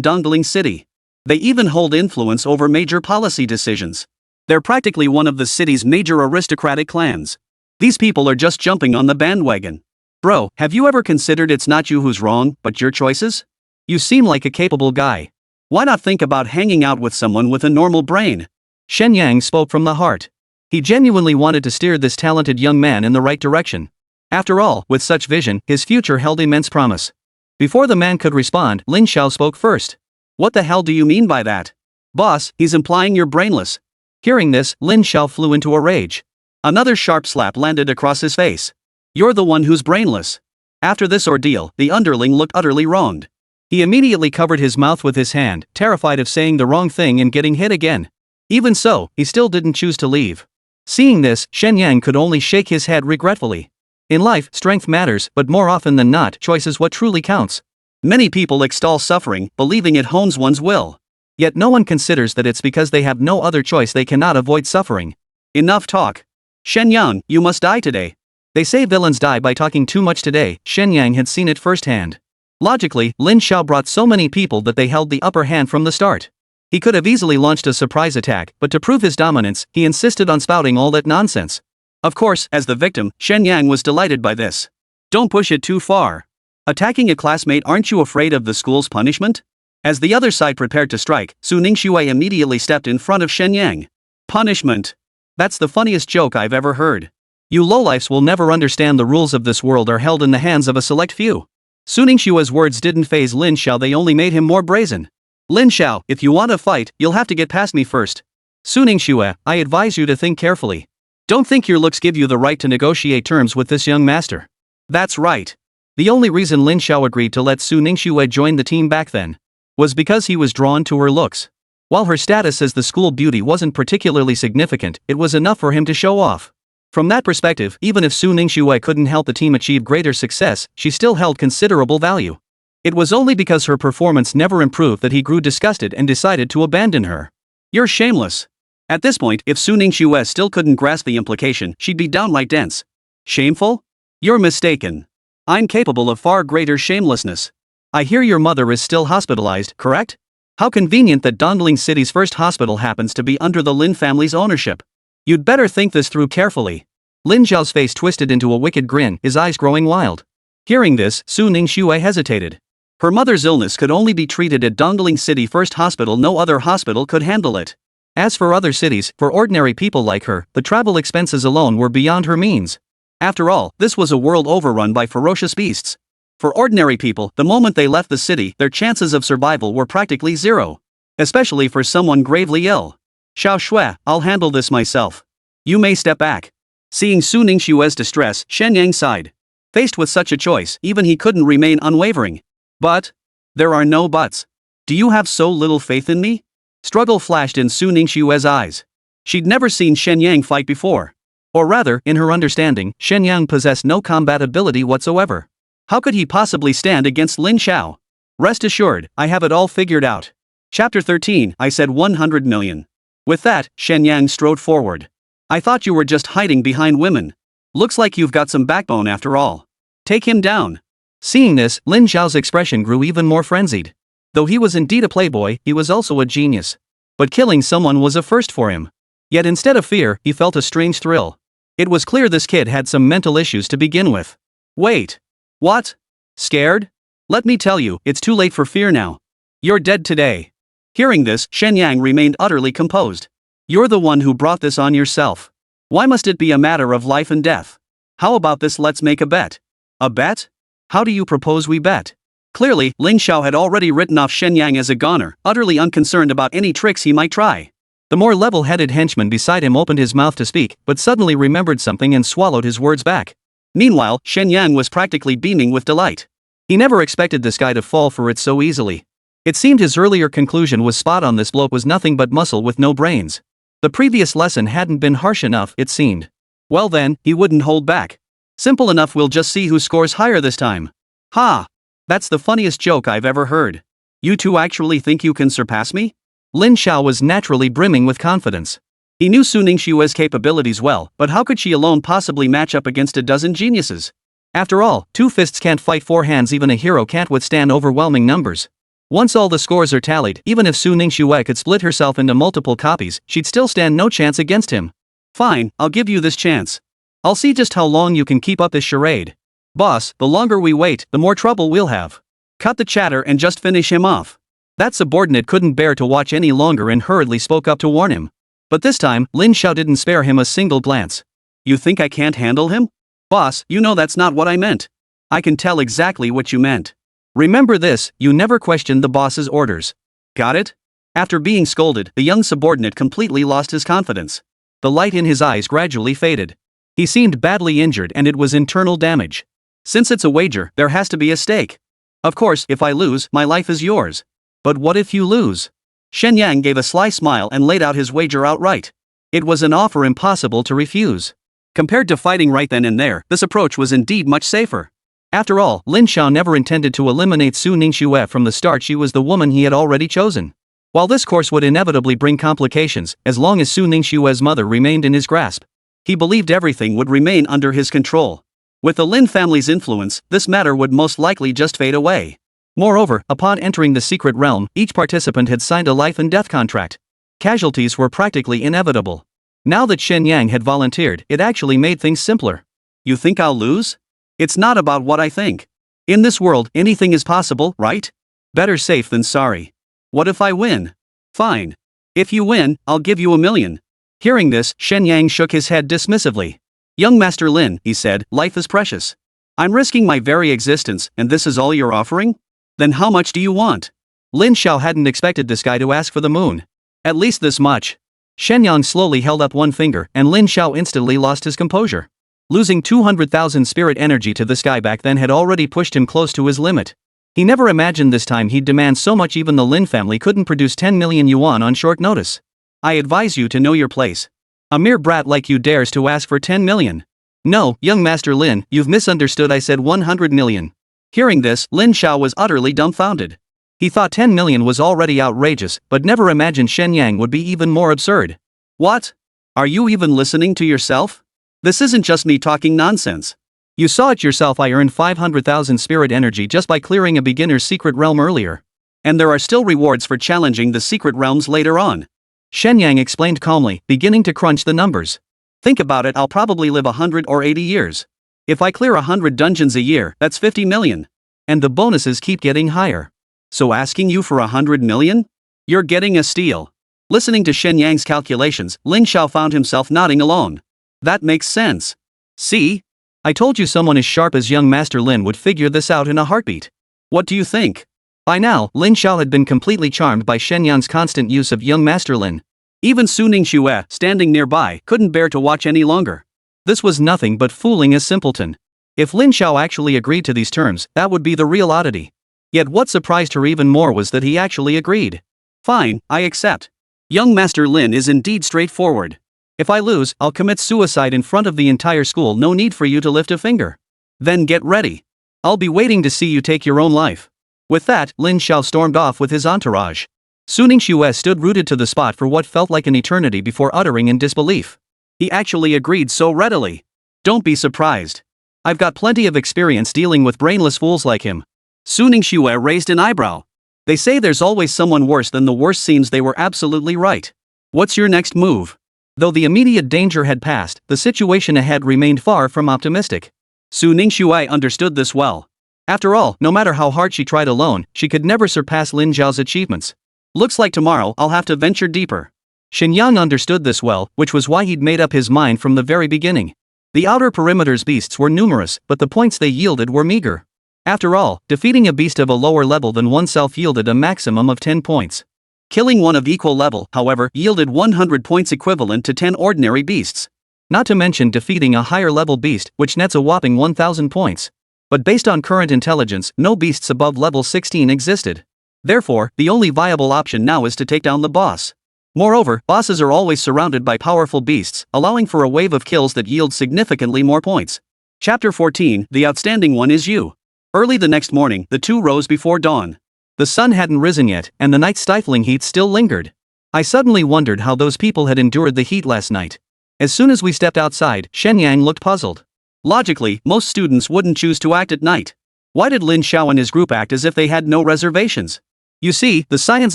Speaker 2: Dongling City. They even hold influence over major policy decisions. They're practically one of the city's major aristocratic clans. These people are just jumping on the bandwagon. Bro, have you ever considered it's not you who's wrong, but your choices? You seem like a capable guy. Why not think about hanging out with someone with a normal brain? Shen Yang spoke from the heart. He genuinely wanted to steer this talented young man in the right direction. After all, with such vision, his future held immense promise. Before the man could respond, Lin Xiao spoke first. What the hell do you mean by that? Boss, he's implying you're brainless. Hearing this, Lin Xiao flew into a rage. Another sharp slap landed across his face. You're the one who's brainless. After this ordeal, the underling looked utterly wronged. He immediately covered his mouth with his hand, terrified of saying the wrong thing and getting hit again. Even so, he still didn't choose to leave. Seeing this, Shen Yang could only shake his head regretfully. In life, strength matters, but more often than not, choice is what truly counts. Many people extol suffering, believing it hones one's will. Yet no one considers that it's because they have no other choice they cannot avoid suffering. Enough talk. Shen Yang, you must die today. They say villains die by talking too much today. Shen Yang had seen it firsthand. Logically, Lin Xiao brought so many people that they held the upper hand from the start. He could have easily launched a surprise attack, but to prove his dominance, he insisted on spouting all that nonsense. Of course, as the victim, Shen Yang was delighted by this. Don't push it too far. Attacking a classmate, aren't you afraid of the school's punishment? As the other side prepared to strike, Su Ningxue immediately stepped in front of Shen Yang. Punishment. That's the funniest joke I've ever heard. You lowlifes will never understand the rules of this world are held in the hands of a select few. Su Ningxue's words didn't faze Lin Xiao, they only made him more brazen. Lin Xiao, if you want to fight, you'll have to get past me first. Su Ningxue, I advise you to think carefully. Don't think your looks give you the right to negotiate terms with this young master. That's right. The only reason Lin Xiao agreed to let Su Ningxue join the team back then was because he was drawn to her looks. While her status as the school beauty wasn't particularly significant, it was enough for him to show off. From that perspective, even if Su Ningxue couldn't help the team achieve greater success, she still held considerable value. It was only because her performance never improved that he grew disgusted and decided to abandon her. You're shameless. At this point, if Su Ningxue still couldn't grasp the implication, she'd be downright dense. Shameful? You're mistaken. I'm capable of far greater shamelessness. I hear your mother is still hospitalized, correct? How convenient that Dongling City's first hospital happens to be under the Lin family's ownership. You'd better think this through carefully. Lin Xiao's face twisted into a wicked grin, his eyes growing wild. Hearing this, Su Ningxue hesitated. Her mother's illness could only be treated at Dongling City First Hospital, no other hospital could handle it. As for other cities, for ordinary people like her, the travel expenses alone were beyond her means. After all, this was a world overrun by ferocious beasts. For ordinary people, the moment they left the city, their chances of survival were practically zero. Especially for someone gravely ill. Xiao Shui, I'll handle this myself. You may step back. Seeing Su Ningxue's distress, Shen Yang sighed. Faced with such a choice, even he couldn't remain unwavering. But There are no buts. Do you have so little faith in me? Struggle flashed in Su Ningxue's eyes. She'd never seen Shen Yang fight before. Or rather, in her understanding, Shen Yang possessed no combat ability whatsoever. How could he possibly stand against Lin Xiao? Rest assured, I have it all figured out. Chapter 13, I said 100 million. With that, Shen Yang strode forward. I thought you were just hiding behind women. Looks like you've got some backbone after all. Take him down.
Speaker 1: Seeing this, Lin Xiao's expression grew even more frenzied. Though he was indeed a playboy, he was also a genius. But killing someone was a first for him. Yet instead of fear, he felt a strange thrill. It was clear this kid had some mental issues to begin with. Wait. What? Scared? Let me tell you, it's too late for fear now. You're dead today. Hearing this, Shen Yang remained utterly composed. You're the one who brought this on yourself. Why must it be a matter of life and death? How about this, let's make a bet. A bet? How do you propose we bet? Clearly, Lin Xiao had already written off Shen Yang as a goner, utterly unconcerned about any tricks he might try. The more level-headed henchman beside him opened his mouth to speak, but suddenly remembered something and swallowed his words back. Meanwhile, Shen Yang was practically beaming with delight. He never expected this guy to fall for it so easily. It seemed his earlier conclusion was spot on. This bloke was nothing but muscle with no brains. The previous lesson hadn't been harsh enough, it seemed. Well then, he wouldn't hold back. Simple enough, we'll just see who scores higher this time. Ha! That's the funniest joke I've ever heard. You two actually think you can surpass me? Lin Xiao was naturally brimming with confidence. He knew Su Ningxue's capabilities well, but how could she alone possibly match up against a dozen geniuses? After all, two fists can't fight four hands, even a hero can't withstand overwhelming numbers. Once all the scores are tallied, even if Su Ningxue could split herself into multiple copies, she'd still stand no chance against him. Fine, I'll give you this chance. I'll see just how long you can keep up this charade. Boss, the longer we wait, the more trouble we'll have. Cut the chatter and just finish him off. That subordinate couldn't bear to watch any longer and hurriedly spoke up to warn him. But this time, Lin Xiao didn't spare him a single glance. You think I can't handle him? Boss, you know that's not what I meant. I can tell exactly what you meant. Remember this, you never questioned the boss's orders. Got it? After being scolded, the young subordinate completely lost his confidence. The light in his eyes gradually faded. He seemed badly injured and it was internal damage. Since it's a wager, there has to be a stake. Of course, if I lose, my life is yours. But what if you lose? Shen Yang gave a sly smile and laid out his wager outright. It was an offer impossible to refuse. Compared to fighting right then and there, this approach was indeed much safer. After all, Lin Xiao never intended to eliminate Su Ningxue from the start. She was the woman he had already chosen. While this course would inevitably bring complications, as long as Su Ningxue's mother remained in his grasp, he believed everything would remain under his control. With the Lin family's influence, this matter would most likely just fade away. Moreover, upon entering the secret realm, each participant had signed a life and death contract. Casualties were practically inevitable. Now that Shen Yang had volunteered, it actually made things simpler. You think I'll lose? It's not about what I think. In this world, anything is possible, right? Better safe than sorry. What if I win? Fine. If you win, I'll give you $1 million. Hearing this, Shen Yang shook his head dismissively. Young Master Lin, he said, life is precious. I'm risking my very existence, and this is all you're offering? Then how much do you want? Lin Xiao hadn't expected this guy to ask for the moon. At least this much. Shen Yang slowly held up one finger, and Lin Xiao instantly lost his composure. Losing 200,000 spirit energy to this guy back then had already pushed him close to his limit. He never imagined this time he'd demand so much even the Lin family couldn't produce 10 million yuan on short notice. I advise you to know your place. A mere brat like you dares to ask for 10 million. No, young Master Lin, you've misunderstood, I said 100 million. Hearing this, Lin Xiao was utterly dumbfounded. He thought 10 million was already outrageous, but never imagined Shen Yang would be even more absurd. What? Are you even listening to yourself? This isn't just me talking nonsense. You saw it yourself, I earned 500,000 spirit energy just by clearing a beginner's secret realm earlier. And there are still rewards for challenging the secret realms later on. Shen Yang explained calmly, beginning to crunch the numbers. Think about it, I'll probably live 100 or 80 years. If I clear 100 dungeons a year, that's 50 million. And the bonuses keep getting higher. So asking you for 100 million? You're getting a steal. Listening to Shen Yang's calculations, Lin Xiao found himself nodding along. That makes sense. See? I told you someone as sharp as young Master Lin would figure this out in a heartbeat. What do you think? By now, Lin Xiao had been completely charmed by Shen Yang's constant use of young Master Lin. Even Su Ningxue, standing nearby, couldn't bear to watch any longer. This was nothing but fooling a simpleton. If Lin Xiao actually agreed to these terms, that would be the real oddity.
Speaker 2: Yet what surprised her even more was that he actually agreed. Fine, I accept. Young Master Lin is indeed straightforward. If I lose, I'll commit suicide in front of the entire school, no need for you to lift a finger. Then get ready. I'll be waiting to see you take your own life. With that, Lin Xiao stormed off with his entourage. Su Ningxue stood rooted to the spot for what felt like an eternity before uttering in disbelief. He actually agreed so readily. Don't be surprised. I've got plenty of experience dealing with brainless fools like him. Su Ningxue raised an eyebrow. They say there's always someone worse than the worst. Seems they were absolutely right. What's your next move? Though the immediate danger had passed, the situation ahead remained far from optimistic. Su Ningxue understood this well. After all, no matter how hard she tried alone, she could never surpass Lin Zhao's achievements. Looks like tomorrow I'll have to venture deeper. Shen Yang understood this well, which was why he'd made up his mind from the very beginning. The outer perimeter's beasts were numerous, but the points they yielded were meager. After all, defeating a beast of a lower level than oneself yielded a maximum of 10 points. Killing one of equal level, however, yielded 100 points equivalent to 10 ordinary beasts. Not to mention defeating a higher level beast, which nets a whopping 1000 points. But based on current intelligence, no beasts above level 16 existed. Therefore, the only viable option now is to take down the boss. Moreover, bosses are always surrounded by powerful beasts, allowing for a wave of kills that yield significantly more points. Chapter 14, The Outstanding One is You. Early the next morning, the two rose before dawn. The sun hadn't risen yet, and the night's stifling heat still lingered. I suddenly wondered how those people had endured the heat last night. As soon as we stepped outside, Shen Yang looked puzzled. Logically, most students wouldn't choose to act at night. Why did Lin Xiao and his group act as if they had no reservations? You see, the scions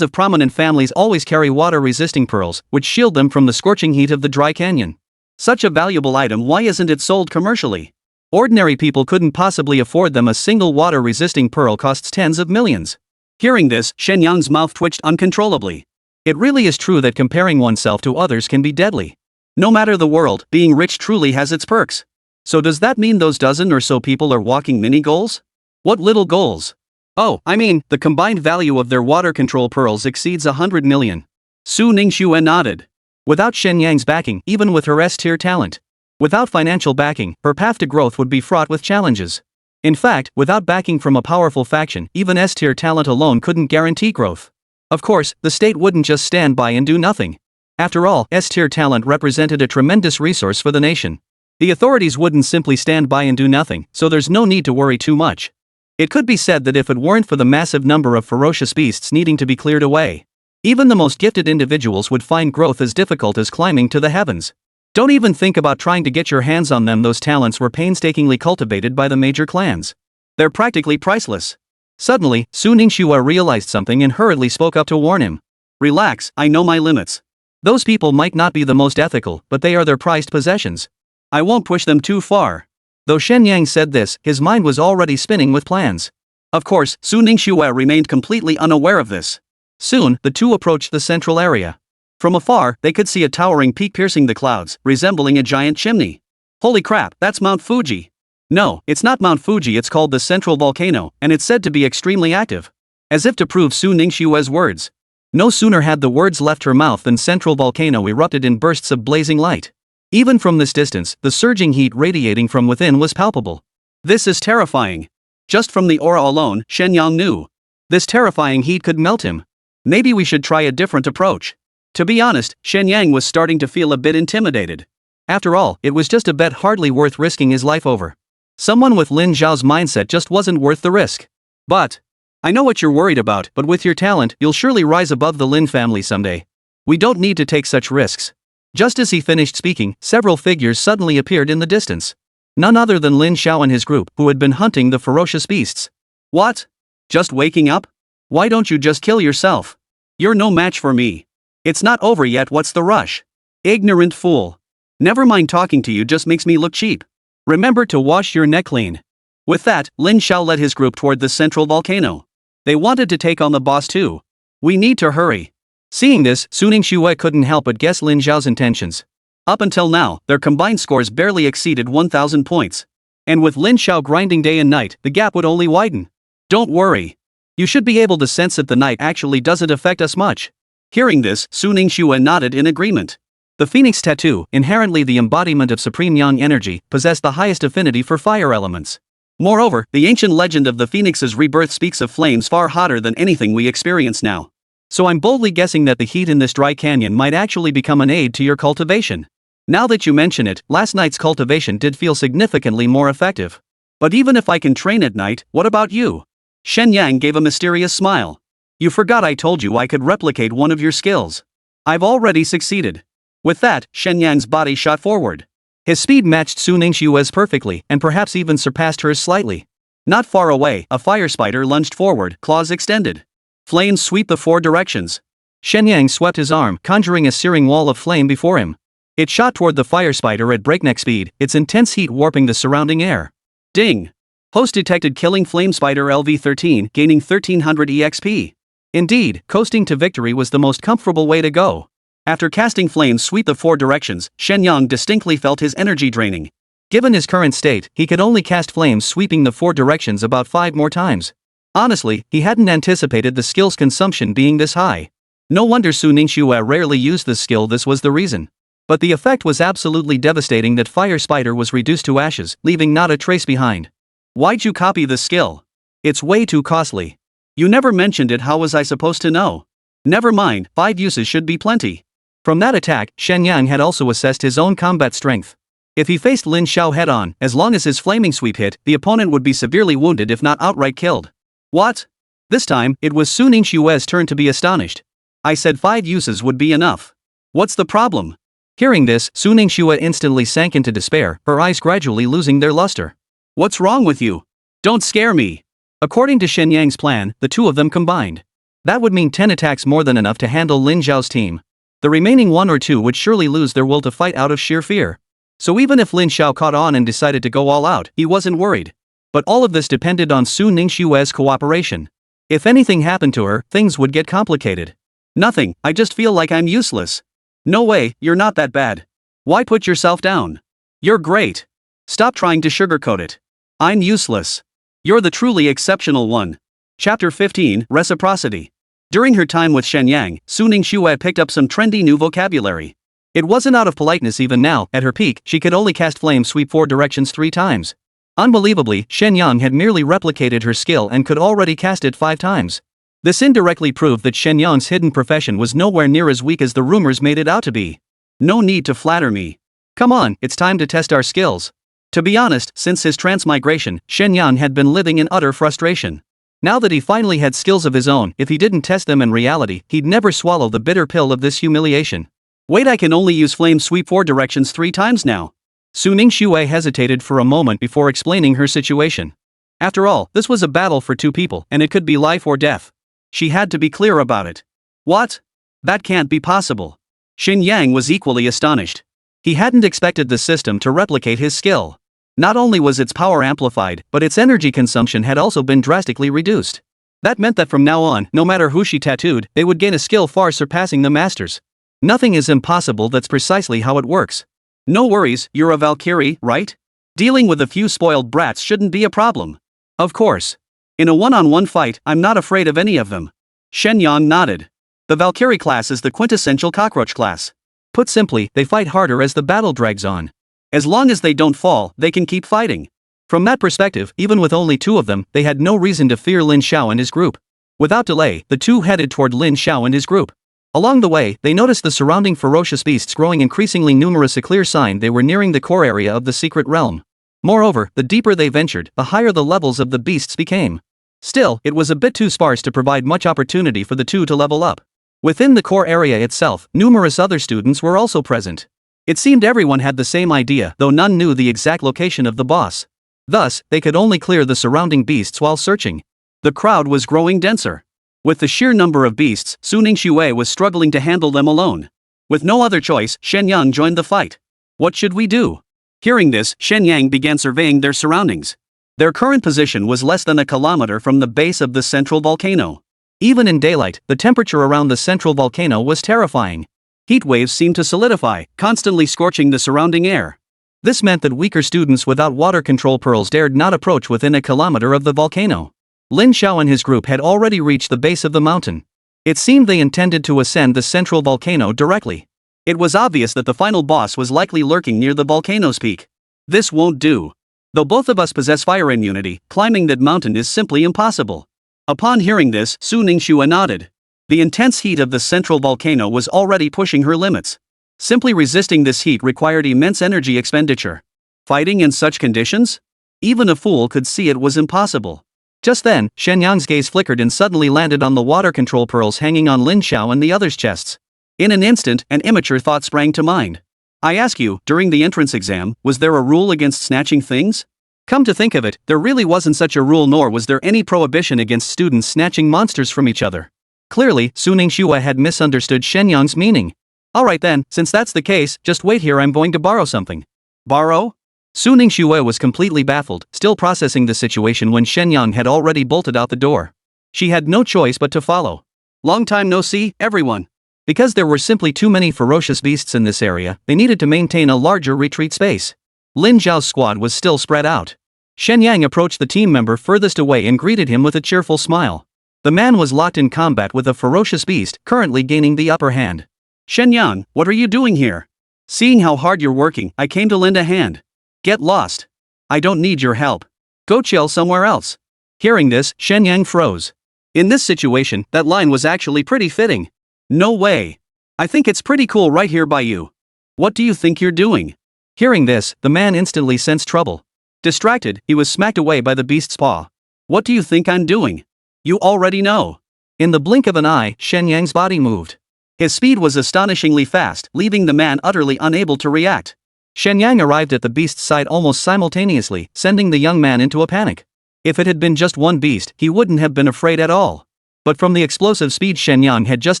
Speaker 2: of prominent families always carry water-resisting pearls, which shield them from the scorching heat of the dry canyon. Such a valuable item, why isn't it sold commercially? Ordinary people couldn't possibly afford them. A single water-resisting pearl costs tens of millions. Hearing this, Shen Yang's mouth twitched uncontrollably. It really is true that comparing oneself to others can be deadly. No matter the world, being rich truly has its perks. So does that mean those dozen or so people are walking mini-goals? What little goals? Oh, I mean, the combined value of their water control pearls exceeds 100 million. Su Ningxue nodded. Without Shen Yang's backing, even with her S-tier talent. Without financial backing, her path to growth would be fraught with challenges. In fact, without backing from a powerful faction, even S-tier talent alone couldn't guarantee growth. Of course, the state wouldn't just stand by and do nothing. After all, S-tier talent represented a tremendous resource for the nation. The authorities wouldn't simply stand by and do nothing, so there's no need to worry too much. It could be said that if it weren't for the massive number of ferocious beasts needing to be cleared away, even the most gifted individuals would find growth as difficult as climbing to the heavens. Don't even think about trying to get your hands on them. Those talents were painstakingly cultivated by the major clans. They're practically priceless. Suddenly, Su Ningxue realized something and hurriedly spoke up to warn him. Relax, I know my limits. Those people might not be the most ethical, but they are their prized possessions. I won't push them too far. Though Shen Yang said this, his mind was already spinning with plans. Of course, Su Ningxue remained completely unaware of this. Soon, the two approached the central area. From afar, they could see a towering peak piercing the clouds, resembling a giant chimney. Holy crap, that's Mount Fuji. No, it's not Mount Fuji, it's called the Central Volcano, and it's said to be extremely active. As if to prove Su Ningxue's words. No sooner had the words left her mouth than Central Volcano erupted in bursts of blazing light. Even from this distance, the surging heat radiating from within was palpable. This is terrifying. Just from the aura alone, Shen Yang knew. This terrifying heat could melt him. Maybe we should try a different approach. To be honest, Shen Yang was starting to feel a bit intimidated. After all, it was just a bet hardly worth risking his life over. Someone with Lin Zhao's mindset just wasn't worth the risk. But, I know what you're worried about, but with your talent, you'll surely rise above the Lin family someday. We don't need to take such risks. Just as he finished speaking, several figures suddenly appeared in the distance. None other than Lin Xiao and his group, who had been hunting the ferocious beasts. What? Just waking up? Why don't you just kill yourself? You're no match for me. It's not over yet, what's the rush? Ignorant fool. Never mind, talking to you just makes me look cheap. Remember to wash your neck clean. With that, Lin Xiao led his group toward the central volcano. They wanted to take on the boss too. We need to hurry. Seeing this, Su Ningxue couldn't help but guess Lin Xiao's intentions. Up until now, their combined scores barely exceeded 1000 points. And with Lin Xiao grinding day and night, the gap would only widen. Don't worry. You should be able to sense that the night actually doesn't affect us much. Hearing this, Su Ningxue nodded in agreement. The Phoenix Tattoo, inherently the embodiment of supreme yang energy, possessed the highest affinity for fire elements. Moreover, the ancient legend of the phoenix's rebirth speaks of flames far hotter than anything we experience now. So I'm boldly guessing that the heat in this dry canyon might actually become an aid to your cultivation. Now that you mention it, last night's cultivation did feel significantly more effective. But even if I can train at night, what about you? Shen Yang gave a mysterious smile. You forgot I told you I could replicate one of your skills. I've already succeeded. With that, Shen Yang's body shot forward. His speed matched Su Ningxue's perfectly and perhaps even surpassed hers slightly. Not far away, a fire spider lunged forward, claws extended. Flames sweep the four directions. Shen Yang swept his arm, conjuring a searing wall of flame before him. It shot toward the fire spider at breakneck speed, its intense heat warping the surrounding air. Ding! Host detected killing flame spider LV13, gaining 1300 EXP. Indeed, coasting to victory was the most comfortable way to go. After casting flames sweep the four directions, Shen Yang distinctly felt his energy draining. Given his current state, he could only cast flames sweeping the four directions about 5 more times. Honestly, he hadn't anticipated the skill's consumption being this high. No wonder Su Ningxue rarely used this skill, this was the reason. But the effect was absolutely devastating. That fire spider was reduced to ashes, leaving not a trace behind. Why'd you copy this skill? It's way too costly. You never mentioned it, how was I supposed to know? Never mind, 5 uses should be plenty. From that attack, Shen Yang had also assessed his own combat strength. If he faced Lin Xiao head-on, as long as his flaming sweep hit, the opponent would be severely wounded if not outright killed. What? This time, it was Su Ningxue's turn to be astonished. I said 5 uses would be enough. What's the problem? Hearing this, Su Ningxue instantly sank into despair, her eyes gradually losing their luster. What's wrong with you? Don't scare me. According to Shen Yang's plan, the two of them combined. That would mean 10 attacks, more than enough to handle Lin Xiao's team. The remaining 1 or 2 would surely lose their will to fight out of sheer fear. So even if Lin Xiao caught on and decided to go all out, he wasn't worried. But all of this depended on Su Ningxue's cooperation. If anything happened to her, things would get complicated. Nothing, I just feel like I'm useless. No way, you're not that bad. Why put yourself down? You're great. Stop trying to sugarcoat it. I'm useless. You're the truly exceptional one. Chapter 15, Reciprocity. During her time with Shen Yang, Su Ningxue picked up some trendy new vocabulary. It wasn't out of politeness. Even now, at her peak, she could only cast flame sweep 4 directions 3 times. Unbelievably, Shen Yang had merely replicated her skill and could already cast it 5 times. This indirectly proved that Shen Yang's hidden profession was nowhere near as weak as the rumors made it out to be. No need to flatter me. Come on, it's time to test our skills. To be honest, since his transmigration, Shen Yang had been living in utter frustration. Now that he finally had skills of his own, if he didn't test them in reality, he'd never swallow the bitter pill of this humiliation. Wait, I can only use flame sweep 4 directions 3 times now. Su Ningxue hesitated for a moment before explaining her situation. After all, this was a battle for 2 people, and it could be life or death. She had to be clear about it. What? That can't be possible. Shen Yang was equally astonished. He hadn't expected the system to replicate his skill. Not only was its power amplified, but its energy consumption had also been drastically reduced. That meant that from now on, no matter who she tattooed, they would gain a skill far surpassing the master's. Nothing is impossible, that's precisely how it works. No worries, you're a Valkyrie, right? Dealing with a few spoiled brats shouldn't be a problem. Of course. In a one-on-one fight, I'm not afraid of any of them. Shen Yang nodded. The Valkyrie class is the quintessential cockroach class. Put simply, they fight harder as the battle drags on. As long as they don't fall, they can keep fighting. From that perspective, even with only 2 of them, they had no reason to fear Lin Xiao and his group. Without delay, the 2 headed toward Lin Xiao and his group. Along the way, they noticed the surrounding ferocious beasts growing increasingly numerous, a clear sign they were nearing the core area of the secret realm. Moreover, the deeper they ventured, the higher the levels of the beasts became. Still, it was a bit too sparse to provide much opportunity for the 2 to level up. Within the core area itself, numerous other students were also present. It seemed everyone had the same idea, though none knew the exact location of the boss. Thus, they could only clear the surrounding beasts while searching. The crowd was growing denser. With the sheer number of beasts, Su Ningxue was struggling to handle them alone. With no other choice, Shen Yang joined the fight. What should we do? Hearing this, Shen Yang began surveying their surroundings. Their current position was less than a kilometer from the base of the central volcano. Even in daylight, the temperature around the central volcano was terrifying. Heat waves seemed to solidify, constantly scorching the surrounding air. This meant that weaker students without water control pearls dared not approach within a kilometer of the volcano. Lin Xiao and his group had already reached the base of the mountain. It seemed they intended to ascend the central volcano directly. It was obvious that the final boss was likely lurking near the volcano's peak. This won't do. Though both of us possess fire immunity, climbing that mountain is simply impossible. Upon hearing this, Su Ningxue nodded. The intense heat of the central volcano was already pushing her limits. Simply resisting this heat required immense energy expenditure. Fighting in such conditions? Even a fool could see it was impossible. Just then, Shen Yang's gaze flickered and suddenly landed on the water control pearls hanging on Lin Xiao and the others' chests. In an instant, an immature thought sprang to mind. I ask you, during the entrance exam, was there a rule against snatching things? Come to think of it, there really wasn't such a rule, nor was there any prohibition against students snatching monsters from each other. Clearly, Su Ningxue had misunderstood Shen Yang's meaning. Alright then, since that's the case, just wait here, I'm going to borrow something. Borrow? Su Ningxue was completely baffled, still processing the situation when Shen Yang had already bolted out the door. She had no choice but to follow. Long time no see, everyone. Because there were simply too many ferocious beasts in this area, they needed to maintain a larger retreat space. Lin Zhao's squad was still spread out. Shen Yang approached the team member furthest away and greeted him with a cheerful smile. The man was locked in combat with a ferocious beast, currently gaining the upper hand. Shen Yang, what are you doing here? Seeing how hard you're working, I came to lend a hand. Get lost. I don't need your help. Go chill somewhere else. Hearing this, Shen Yang froze. In this situation, that line was actually pretty fitting. No way. I think it's pretty cool right here by you. What do you think you're doing? Hearing this, the man instantly sensed trouble. Distracted, he was smacked away by the beast's paw. What do you think I'm doing? You already know. In the blink of an eye, Shen Yang's body moved. His speed was astonishingly fast, leaving the man utterly unable to react. Shen Yang arrived at the beast's side almost simultaneously, sending the young man into a panic. If it had been just one beast, he wouldn't have been afraid at all. But from the explosive speed Shen Yang had just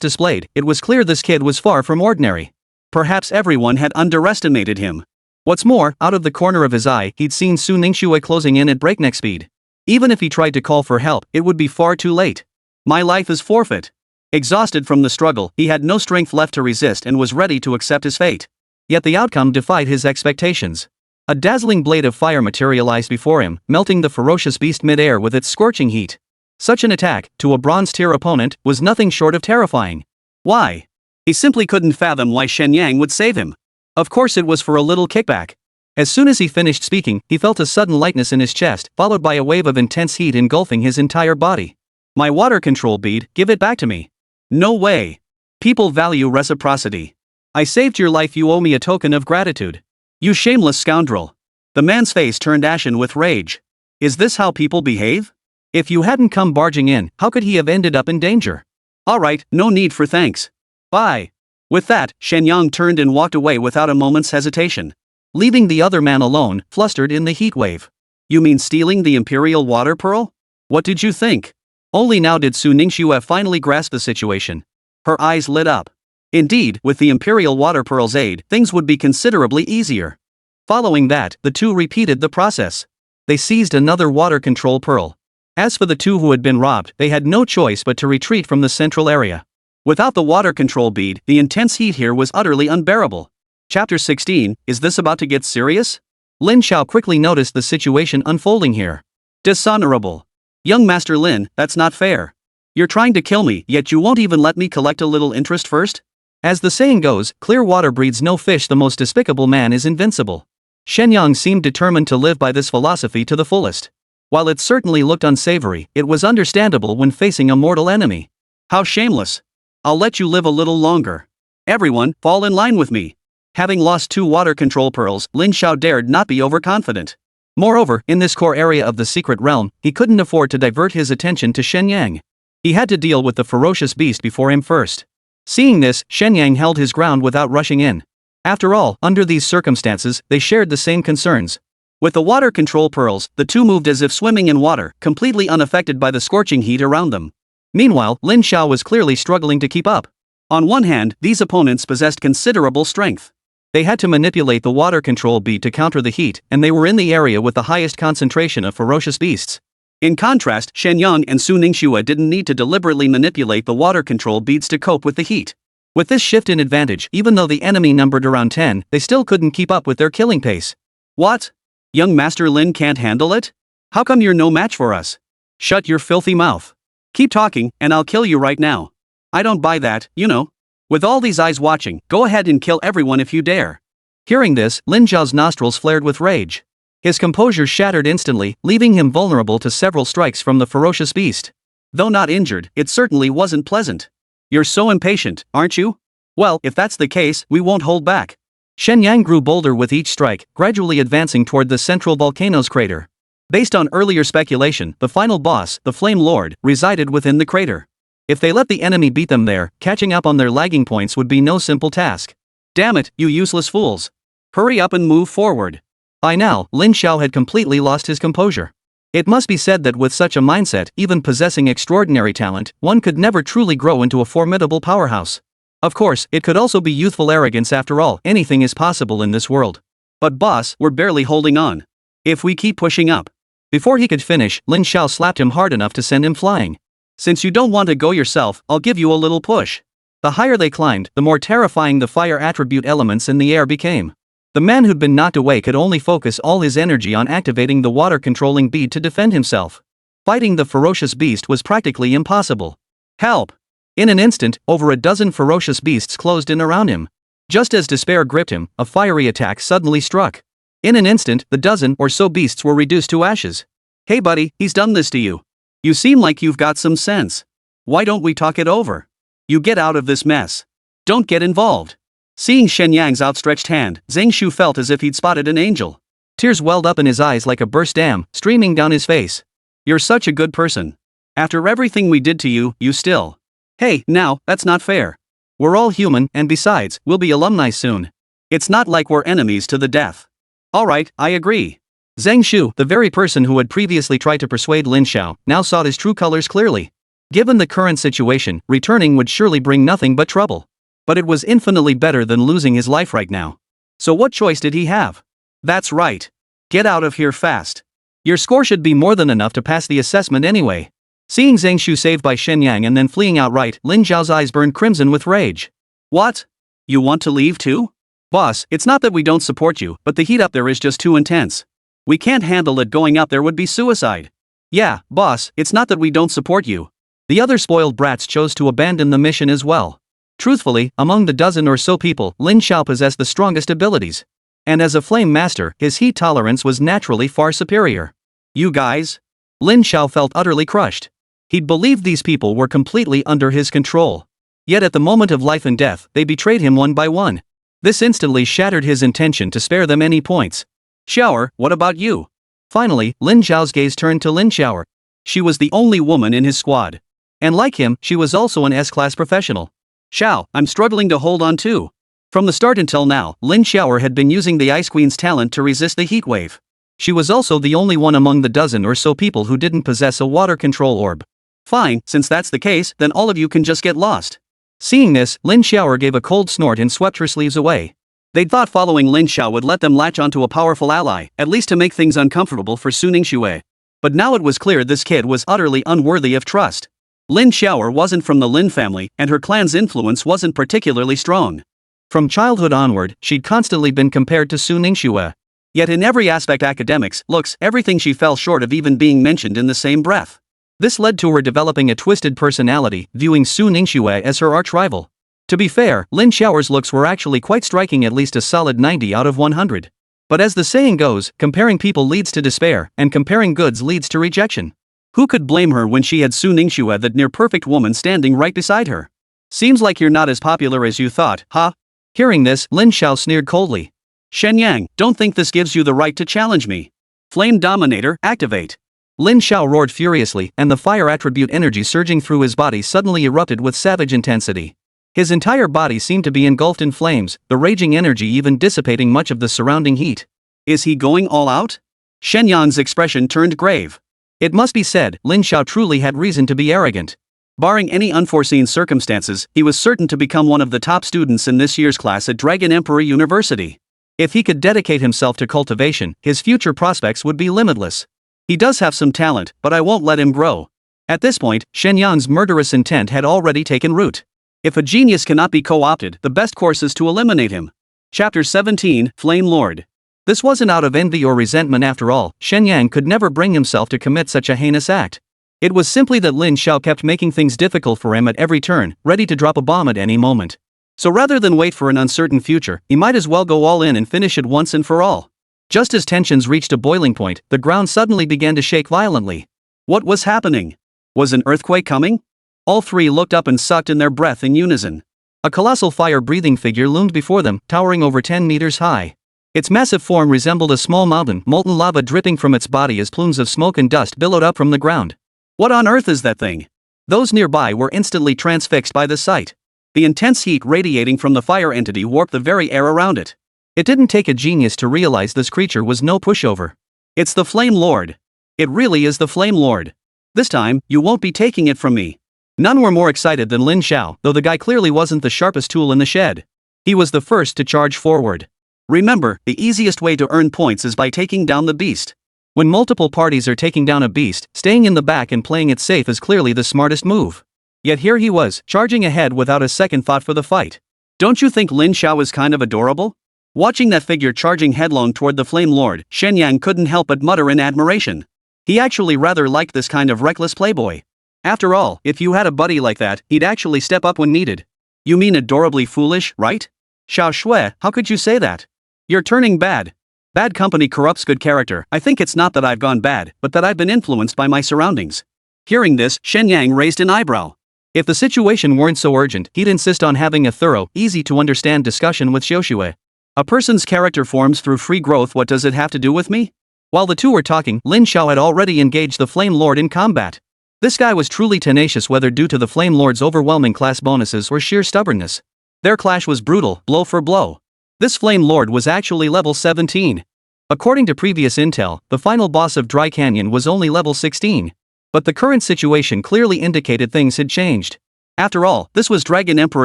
Speaker 2: displayed, it was clear this kid was far from ordinary. Perhaps everyone had underestimated him. What's more, out of the corner of his eye, he'd seen Su Ningxue closing in at breakneck speed. Even if he tried to call for help, it would be far too late. My life is forfeit. Exhausted from the struggle, he had no strength left to resist and was ready to accept his fate. Yet the outcome defied his expectations. A dazzling blade of fire materialized before him, melting the ferocious beast mid-air with its scorching heat. Such an attack, to a bronze-tier opponent, was nothing short of terrifying. Why? He simply couldn't fathom why Shen Yang would save him. Of course it was for a little kickback. As soon as he finished speaking, he felt a sudden lightness in his chest, followed by a wave of intense heat engulfing his entire body. My water control bead, give it back to me. No way. People value reciprocity. I saved your life, you owe me a token of gratitude. You shameless scoundrel. The man's face turned ashen with rage. Is this how people behave? If you hadn't come barging in, how could he have ended up in danger? Alright, no need for thanks. Bye. With that, Shen Yang turned and walked away without a moment's hesitation. Leaving the other man alone, flustered in the heat wave. You mean stealing the Imperial Water Pearl? What did you think? Only now did Su Ningxue finally grasp the situation. Her eyes lit up. Indeed, with the Imperial Water Pearl's aid, things would be considerably easier. Following that, the two repeated the process. They seized another water control pearl. As for the two who had been robbed, they had no choice but to retreat from the central area. Without the water control bead, the intense heat here was utterly unbearable. Chapter 16, is this about to get serious? Lin Xiao quickly noticed the situation unfolding here. Dishonorable. Young Master Lin, that's not fair. You're trying to kill me, yet you won't even let me collect a little interest first? As the saying goes, clear water breeds no fish. The most despicable man is invincible. Shen Yang seemed determined to live by this philosophy to the fullest. While it certainly looked unsavory, it was understandable when facing a mortal enemy. How shameless. I'll let you live a little longer. Everyone, fall in line with me. Having lost 2 water control pearls, Lin Xiao dared not be overconfident. Moreover, in this core area of the secret realm, he couldn't afford to divert his attention to Shen Yang. He had to deal with the ferocious beast before him first. Seeing this, Shen Yang held his ground without rushing in. After all, under these circumstances, they shared the same concerns. With the water control pearls, the two moved as if swimming in water, completely unaffected by the scorching heat around them. Meanwhile, Lin Xiao was clearly struggling to keep up. On one hand, these opponents possessed considerable strength. They had to manipulate the water control bead to counter the heat, and they were in the area with the highest concentration of ferocious beasts. In contrast, Shen Yang and Su Ningxue didn't need to deliberately manipulate the water control beads to cope with the heat. With this shift in advantage, even though the enemy numbered around 10, they still couldn't keep up with their killing pace. What? Young Master Lin can't handle it? How come you're no match for us? Shut your filthy mouth. Keep talking, and I'll kill you right now. I don't buy that, you know. With all these eyes watching, go ahead and kill everyone if you dare. Hearing this, Lin Zhao's nostrils flared with rage. His composure shattered instantly, leaving him vulnerable to several strikes from the ferocious beast. Though not injured, it certainly wasn't pleasant. You're so impatient, aren't you? Well, if that's the case, we won't hold back. Shen Yang grew bolder with each strike, gradually advancing toward the central volcano's crater. Based on earlier speculation, the final boss, the Flame Lord, resided within the crater. If they let the enemy beat them there, catching up on their lagging points would be no simple task. Damn it, you useless fools. Hurry up and move forward. By now, Lin Xiao had completely lost his composure. It must be said that with such a mindset, even possessing extraordinary talent, one could never truly grow into a formidable powerhouse. Of course, it could also be youthful arrogance after all, anything is possible in this world. But boss, we're barely holding on. If we keep pushing up. Before he could finish, Lin Xiao slapped him hard enough to send him flying. Since you don't want to go yourself, I'll give you a little push. The higher they climbed, the more terrifying the fire attribute elements in the air became. The man who'd been knocked away could only focus all his energy on activating the water-controlling bead to defend himself. Fighting the ferocious beast was practically impossible. Help! In an instant, over a dozen ferocious beasts closed in around him. Just as despair gripped him, a fiery attack suddenly struck. In an instant, the dozen or so beasts were reduced to ashes. Hey buddy, he's done this to you. You seem like you've got some sense. Why don't we talk it over? You get out of this mess. Don't get involved. Seeing Shen Yang's outstretched hand, Zhang Shu felt as if he'd spotted an angel. Tears welled up in his eyes like a burst dam, streaming down his face. You're such a good person. After everything we did to you, you still. Hey, now, that's not fair. We're all human, and besides, we'll be alumni soon. It's not like we're enemies to the death. Alright, I agree. Zhang Shu, the very person who had previously tried to persuade Lin Xiao, now saw his true colors clearly. Given the current situation, returning would surely bring nothing but trouble. But it was infinitely better than losing his life right now. So what choice did he have? That's right. Get out of here fast. Your score should be more than enough to pass the assessment anyway. Seeing Zhang Shu saved by Shen Yang and then fleeing outright, Lin Xiao's eyes burned crimson with rage. What? You want to leave too? Boss, it's not that we don't support you, but the heat up there is just too intense. We can't handle it. Going up there would be suicide. Yeah, boss, it's not that we don't support you. The other spoiled brats chose to abandon the mission as well. Truthfully, among the dozen or so people, Lin Xiao possessed the strongest abilities. And as a flame master, his heat tolerance was naturally far superior. You guys? Lin Xiao felt utterly crushed. He'd believed these people were completely under his control. Yet at the moment of life and death, they betrayed him one by one. This instantly shattered his intention to spare them any points. Xiaoer, what about you? Finally, Lin Xiao's gaze turned to Lin Xiaoer. She was the only woman in his squad. And like him, she was also an S-class professional. Xiao, I'm struggling to hold on too. From the start until now, Lin Xiaoer had been using the Ice Queen's talent to resist the heat wave. She was also the only one among the dozen or so people who didn't possess a water control orb. Fine, since that's the case, then all of you can just get lost. Seeing this, Lin Xiaoer gave a cold snort and swept her sleeves away. They'd thought following Lin Xiao would let them latch onto a powerful ally, at least to make things uncomfortable for Su Ningxue. But now it was clear this kid was utterly unworthy of trust. Lin Xiaoer wasn't from the Lin family, and her clan's influence wasn't particularly strong. From childhood onward, she'd constantly been compared to Su Ningxue. Yet in every aspect, academics, looks, everything, she fell short of even being mentioned in the same breath. This led to her developing a twisted personality, viewing Su Ningxue as her arch-rival. To be fair, Lin Xiaoer's looks were actually quite striking, at least a solid 90 out of 100. But as the saying goes, comparing people leads to despair, and comparing goods leads to rejection. Who could blame her when she had Su Ningxue, that near-perfect woman, standing right beside her? Seems like you're not as popular as you thought, huh? Hearing this, Lin Xiao sneered coldly. Shen Yang, don't think this gives you the right to challenge me. Flame Dominator, activate. Lin Xiao roared furiously, and the fire attribute energy surging through his body suddenly erupted with savage intensity. His entire body seemed to be engulfed in flames, the raging energy even dissipating much of the surrounding heat. Is he going all out? Shen Yang's expression turned grave. It must be said, Lin Xiao truly had reason to be arrogant. Barring any unforeseen circumstances, he was certain to become one of the top students in this year's class at Dragon Emperor University. If he could dedicate himself to cultivation, his future prospects would be limitless. He does have some talent, but I won't let him grow. At this point, Shen Yang's murderous intent had already taken root. If a genius cannot be co-opted, the best course is to eliminate him. Chapter 17, Flame Lord. This wasn't out of envy or resentment after all. Shen Yang could never bring himself to commit such a heinous act. It was simply that Lin Xiao kept making things difficult for him at every turn, ready to drop a bomb at any moment. So rather than wait for an uncertain future, he might as well go all in and finish it once and for all. Just as tensions reached a boiling point, the ground suddenly began to shake violently. What was happening? Was an earthquake coming? All three looked up and sucked in their breath in unison. A colossal fire-breathing figure loomed before them, towering over 10 meters high. Its massive form resembled a small mountain, molten lava dripping from its body as plumes of smoke and dust billowed up from the ground. What on earth is that thing? Those nearby were instantly transfixed by the sight. The intense heat radiating from the fire entity warped the very air around it. It didn't take a genius to realize this creature was no pushover. It's the Flame Lord. It really is the Flame Lord. This time, you won't be taking it from me. None were more excited than Lin Xiao, though the guy clearly wasn't the sharpest tool in the shed. He was the first to charge forward. Remember, the easiest way to earn points is by taking down the beast. When multiple parties are taking down a beast, staying in the back and playing it safe is clearly the smartest move. Yet here he was, charging ahead without a second thought for the fight. Don't you think Lin Xiao is kind of adorable? Watching that figure charging headlong toward the Flame Lord, Shen Yang couldn't help but mutter in admiration. He actually rather liked this kind of reckless playboy. After all, if you had a buddy like that, he'd actually step up when needed. You mean adorably foolish, right? Xiao Shui, how could you say that? You're turning bad. Bad company corrupts good character. I think it's not that I've gone bad, but that I've been influenced by my surroundings. Hearing this, Shen Yang raised an eyebrow. If the situation weren't so urgent, he'd insist on having a thorough, easy-to-understand discussion with Xiaoshui. A person's character forms through free growth. What does it have to do with me? While the two were talking, Lin Xiao had already engaged the Flame Lord in combat. This guy was truly tenacious, whether due to the Flame Lord's overwhelming class bonuses or sheer stubbornness. Their clash was brutal, blow for blow. This Flame Lord was actually level 17. According to previous intel, the final boss of Dry Canyon was only level 16. But the current situation clearly indicated things had changed. After all, this was Dragon Emperor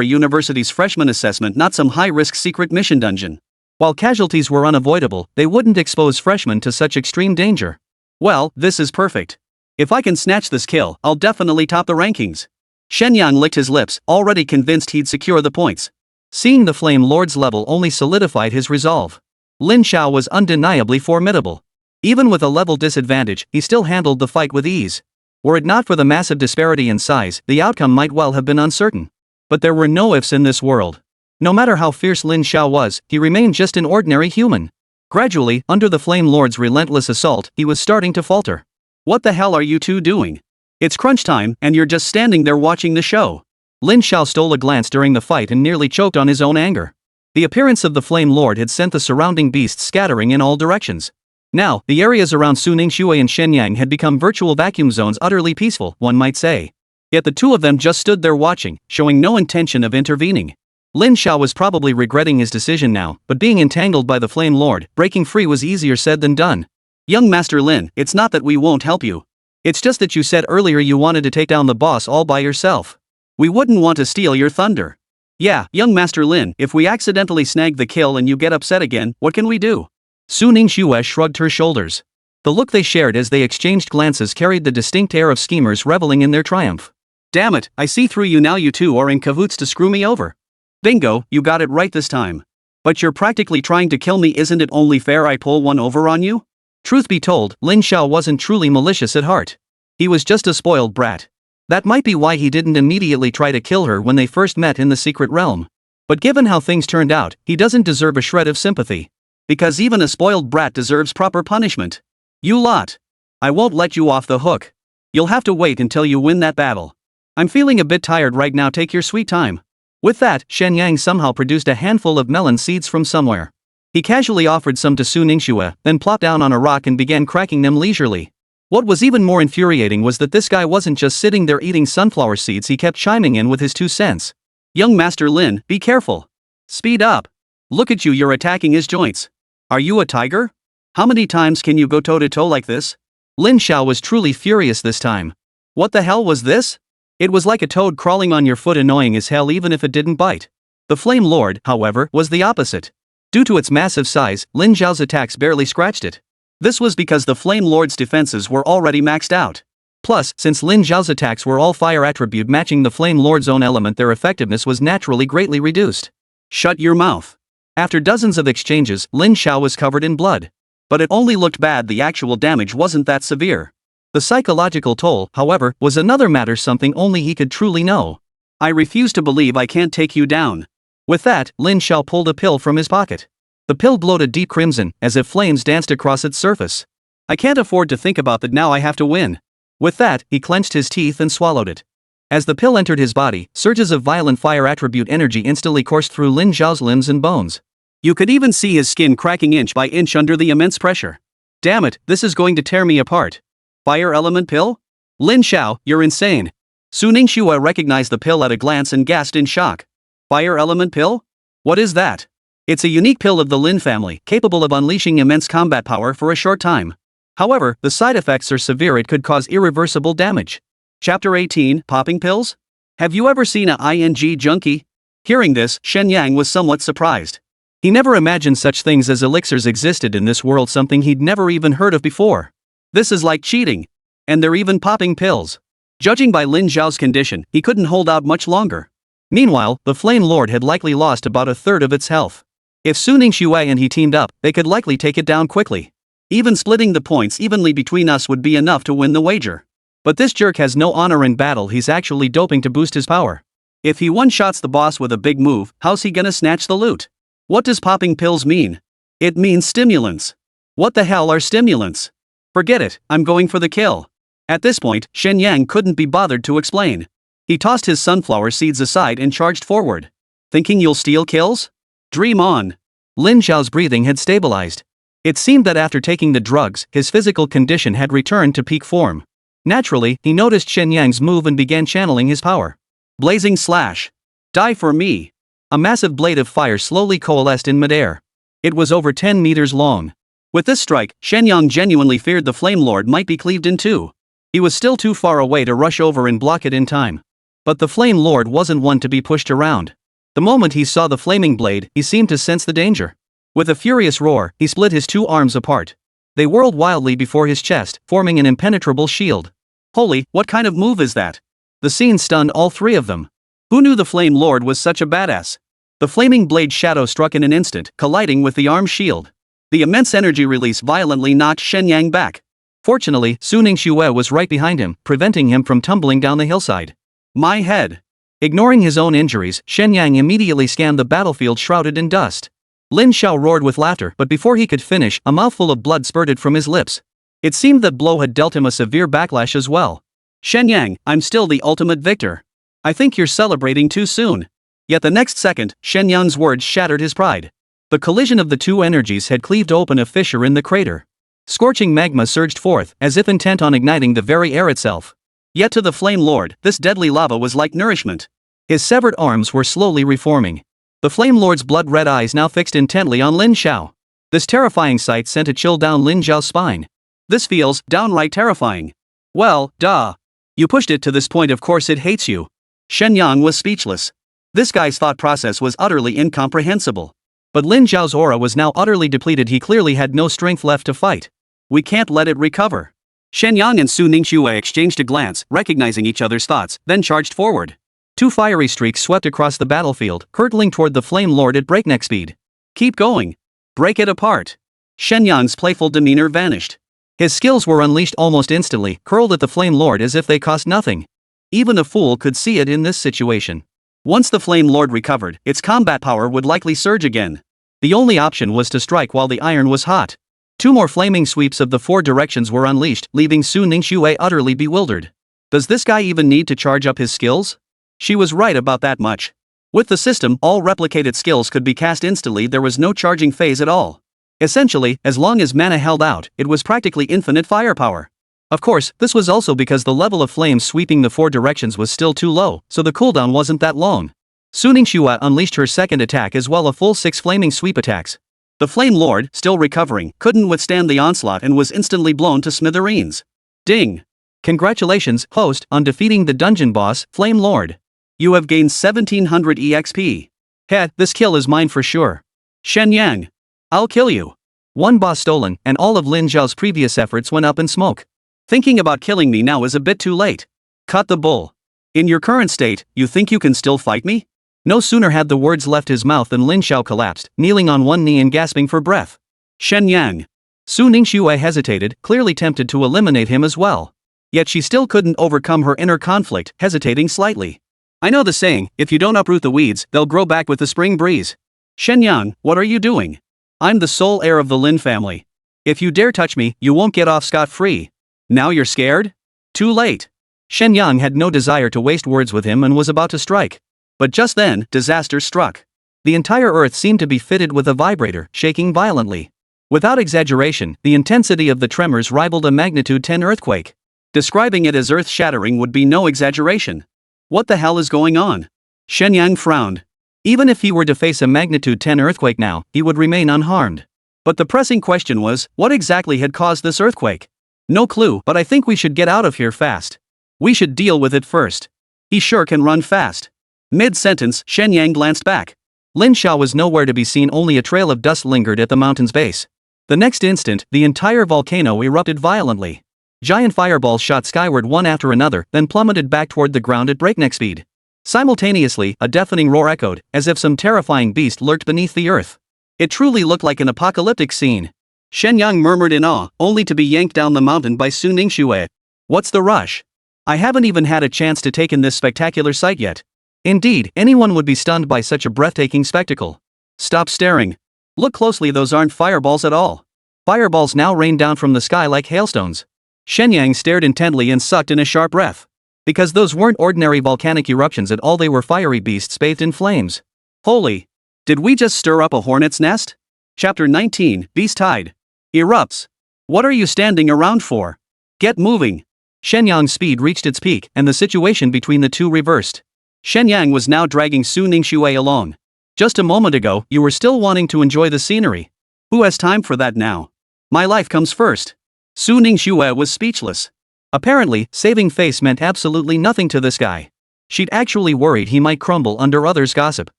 Speaker 2: University's freshman assessment, not some high-risk secret mission dungeon. While casualties were unavoidable, they wouldn't expose freshmen to such extreme danger. Well, this is perfect. If I can snatch this kill, I'll definitely top the rankings. Shen Yang licked his lips, already convinced he'd secure the points. Seeing the Flame Lord's level only solidified his resolve. Lin Xiao was undeniably formidable. Even with a level disadvantage, he still handled the fight with ease. Were it not for the massive disparity in size, the outcome might well have been uncertain. But there were no ifs in this world. No matter how fierce Lin Xiao was, he remained just an ordinary human. Gradually, under the Flame Lord's relentless assault, he was starting to falter. What the hell are you two doing? It's crunch time, and you're just standing there watching the show. Lin Xiao stole a glance during the fight and nearly choked on his own anger. The appearance of the Flame Lord had sent the surrounding beasts scattering in all directions. Now, the areas around Su Ningxue and Shen Yang had become virtual vacuum zones, utterly peaceful, one might say. Yet the two of them just stood there watching, showing no intention of intervening. Lin Xiao was probably regretting his decision now, but being entangled by the Flame Lord, breaking free was easier said than done. Young Master Lin, it's not that we won't help you. It's just that you said earlier you wanted to take down the boss all by yourself. We wouldn't want to steal your thunder. Yeah, young Master Lin, if we accidentally snag the kill and you get upset again, what can we do? Su Ningxue shrugged her shoulders. The look they shared as they exchanged glances carried the distinct air of schemers reveling in their triumph. Damn it, I see through you now. You two are in cahoots to screw me over. Bingo, you got it right this time. But you're practically trying to kill me. Isn't it only fair I pull one over on you? Truth be told, Lin Xiao wasn't truly malicious at heart. He was just a spoiled brat. That might be why he didn't immediately try to kill her when they first met in the secret realm. But given how things turned out, he doesn't deserve a shred of sympathy. Because even a spoiled brat deserves proper punishment. You lot. I won't let you off the hook. You'll have to wait until you win that battle. I'm feeling a bit tired right now. Take your sweet time. With that, Shen Yang somehow produced a handful of melon seeds from somewhere. He casually offered some to Su Ningxue, then plopped down on a rock and began cracking them leisurely. What was even more infuriating was that this guy wasn't just sitting there eating sunflower seeds, he kept chiming in with his 2 cents. Young Master Lin, be careful. Speed up. Look at you, you're attacking his joints. Are you a tiger? How many times can you go toe-to-toe like this? Lin Xiao was truly furious this time. What the hell was this? It was like a toad crawling on your foot, annoying as hell even if it didn't bite. The Flame Lord, however, was the opposite. Due to its massive size, Lin Xiao's attacks barely scratched it. This was because the Flame Lord's defenses were already maxed out. Plus, since Lin Xiao's attacks were all fire attribute matching the Flame Lord's own element, their effectiveness was naturally greatly reduced. Shut your mouth. After dozens of exchanges, Lin Xiao was covered in blood. But it only looked bad. The actual damage wasn't that severe. The psychological toll, however, was another matter, something only he could truly know. I refuse to believe I can't take you down. With that, Lin Xiao pulled a pill from his pocket. The pill glowed a deep crimson, as if flames danced across its surface. I can't afford to think about that now, I have to win. With that, he clenched his teeth and swallowed it. As the pill entered his body, surges of violent fire attribute energy instantly coursed through Lin Zhao's limbs and bones. You could even see his skin cracking inch by inch under the immense pressure. Damn it, this is going to tear me apart. Fire element pill? Lin Zhao, you're insane. Su Ningxue recognized the pill at a glance and gasped in shock. Fire element pill? What is that? It's a unique pill of the Lin family, capable of unleashing immense combat power for a short time. However, the side effects are severe. It could cause irreversible damage. Chapter 18, Popping Pills? Have you ever seen a ING junkie? Hearing this, Shen Yang was somewhat surprised. He never imagined such things as elixirs existed in this world, something he'd never even heard of before. This is like cheating. And they're even popping pills. Judging by Lin Zhao's condition, he couldn't hold out much longer. Meanwhile, the Flame Lord had likely lost about a third of its health. If Su Ningxue and he teamed up, they could likely take it down quickly. Even splitting the points evenly between us would be enough to win the wager. But this jerk has no honor in battle. He's actually doping to boost his power. If he one-shots the boss with a big move, how's he gonna snatch the loot? What does popping pills mean? It means stimulants. What the hell are stimulants? Forget it, I'm going for the kill. At this point, Shen Yang couldn't be bothered to explain. He tossed his sunflower seeds aside and charged forward. Thinking you'll steal kills? Dream on. Lin Zhao's breathing had stabilized. It seemed that after taking the drugs, his physical condition had returned to peak form. Naturally, he noticed Shen Yang's move and began channeling his power. Blazing slash. Die for me. A massive blade of fire slowly coalesced in midair. It was over 10 meters long. With this strike, Shen Yang genuinely feared the Flame Lord might be cleaved in two. He was still too far away to rush over and block it in time. But the Flame Lord wasn't one to be pushed around. The moment he saw the flaming blade, he seemed to sense the danger. With a furious roar, he split his two arms apart. They whirled wildly before his chest, forming an impenetrable shield. Holy, what kind of move is that? The scene stunned all three of them. Who knew the Flame Lord was such a badass? The flaming blade shadow struck in an instant, colliding with the arm's shield. The immense energy release violently knocked Shen Yang back. Fortunately, Su Ningxue was right behind him, preventing him from tumbling down the hillside. My head. Ignoring his own injuries, Shen Yang immediately scanned the battlefield shrouded in dust. Lin Zhao roared with laughter, but before he could finish, a mouthful of blood spurted from his lips. It seemed that blow had dealt him a severe backlash as well. Shen Yang, I'm still the ultimate victor. I think you're celebrating too soon. Yet the next second, Shen Yang's words shattered his pride. The collision of the two energies had cleaved open a fissure in the crater. Scorching magma surged forth, as if intent on igniting the very air itself. Yet to the Flame Lord, this deadly lava was like nourishment. His severed arms were slowly reforming. The Flame Lord's blood-red eyes now fixed intently on Lin Zhao. This terrifying sight sent a chill down Lin Zhao's spine. This feels downright terrifying. Well, duh. You pushed it to this point, of course it hates you. Shen Yang was speechless. This guy's thought process was utterly incomprehensible. But Lin Zhao's aura was now utterly depleted. He clearly had no strength left to fight. We can't let it recover. Shen Yang and Su Ningxue exchanged a glance, recognizing each other's thoughts, then charged forward. Two fiery streaks swept across the battlefield, hurtling toward the Flame Lord at breakneck speed. Keep going. Break it apart. Shen Yang's playful demeanor vanished. His skills were unleashed almost instantly, curled at the Flame Lord as if they cost nothing. Even a fool could see it in this situation. Once the Flame Lord recovered, its combat power would likely surge again. The only option was to strike while the iron was hot. Two more flaming sweeps of the four directions were unleashed, leaving Su Ningxue utterly bewildered. Does this guy even need to charge up his skills? She was right about that much. With the system, all replicated skills could be cast instantly. There was no charging phase at all. Essentially, as long as mana held out, it was practically infinite firepower. Of course, this was also because the level of flames sweeping the four directions was still too low, so the cooldown wasn't that long. Su Ningxue unleashed her second attack as well, a full 6 flaming sweep attacks. The Flame Lord, still recovering, couldn't withstand the onslaught and was instantly blown to smithereens. Ding! Congratulations, host, on defeating the dungeon boss, Flame Lord. You have gained 1700 EXP. Heh, this kill is mine for sure. Shen Yang. I'll kill you. One boss stolen, and all of Lin Zhao's previous efforts went up in smoke. Thinking about killing me now is a bit too late. Cut the bull. In your current state, you think you can still fight me? No sooner had the words left his mouth than Lin Zhao collapsed, kneeling on one knee and gasping for breath. Shen Yang. Su Ningxue hesitated, clearly tempted to eliminate him as well. Yet she still couldn't overcome her inner conflict, hesitating slightly. I know the saying, if you don't uproot the weeds, they'll grow back with the spring breeze. Shen Yang, what are you doing? I'm the sole heir of the Lin family. If you dare touch me, you won't get off scot-free. Now you're scared? Too late. Shen Yang had no desire to waste words with him and was about to strike. But just then, disaster struck. The entire earth seemed to be fitted with a vibrator, shaking violently. Without exaggeration, the intensity of the tremors rivaled a magnitude 10 earthquake. Describing it as earth-shattering would be no exaggeration. What the hell is going on? Shen Yang frowned. Even if he were to face a magnitude 10 earthquake now, he would remain unharmed. But the pressing question was, what exactly had caused this earthquake? No clue, but I think we should get out of here fast. We should deal with it first. He sure can run fast. Mid-sentence, Shen Yang glanced back. Lin Xiao was nowhere to be seen, only a trail of dust lingered at the mountain's base. The next instant, the entire volcano erupted violently. Giant fireballs shot skyward one after another, then plummeted back toward the ground at breakneck speed. Simultaneously, a deafening roar echoed, as if some terrifying beast lurked beneath the earth. It truly looked like an apocalyptic scene. Shen Yang murmured in awe, only to be yanked down the mountain by Su Ningxue. What's the rush? I haven't even had a chance to take in this spectacular sight yet. Indeed, anyone would be stunned by such a breathtaking spectacle. Stop staring. Look closely, those aren't fireballs at all. Fireballs now rained down from the sky like hailstones. Shen Yang stared intently and sucked in a sharp breath. Because those weren't ordinary volcanic eruptions at all, they were fiery beasts bathed in flames. Holy! Did we just stir up a hornet's nest? Chapter 19, Beast Tide. Erupts. What are you standing around for? Get moving. Shen Yang's speed reached its peak, and the situation between the two reversed. Shen Yang was now dragging Su Ningxue along. Just a moment ago, you were still wanting to enjoy the scenery. Who has time for that now? My life comes first. Su Ningxue was speechless. Apparently, saving face meant absolutely nothing to this guy. She'd actually worried he might crumble under others' gossip.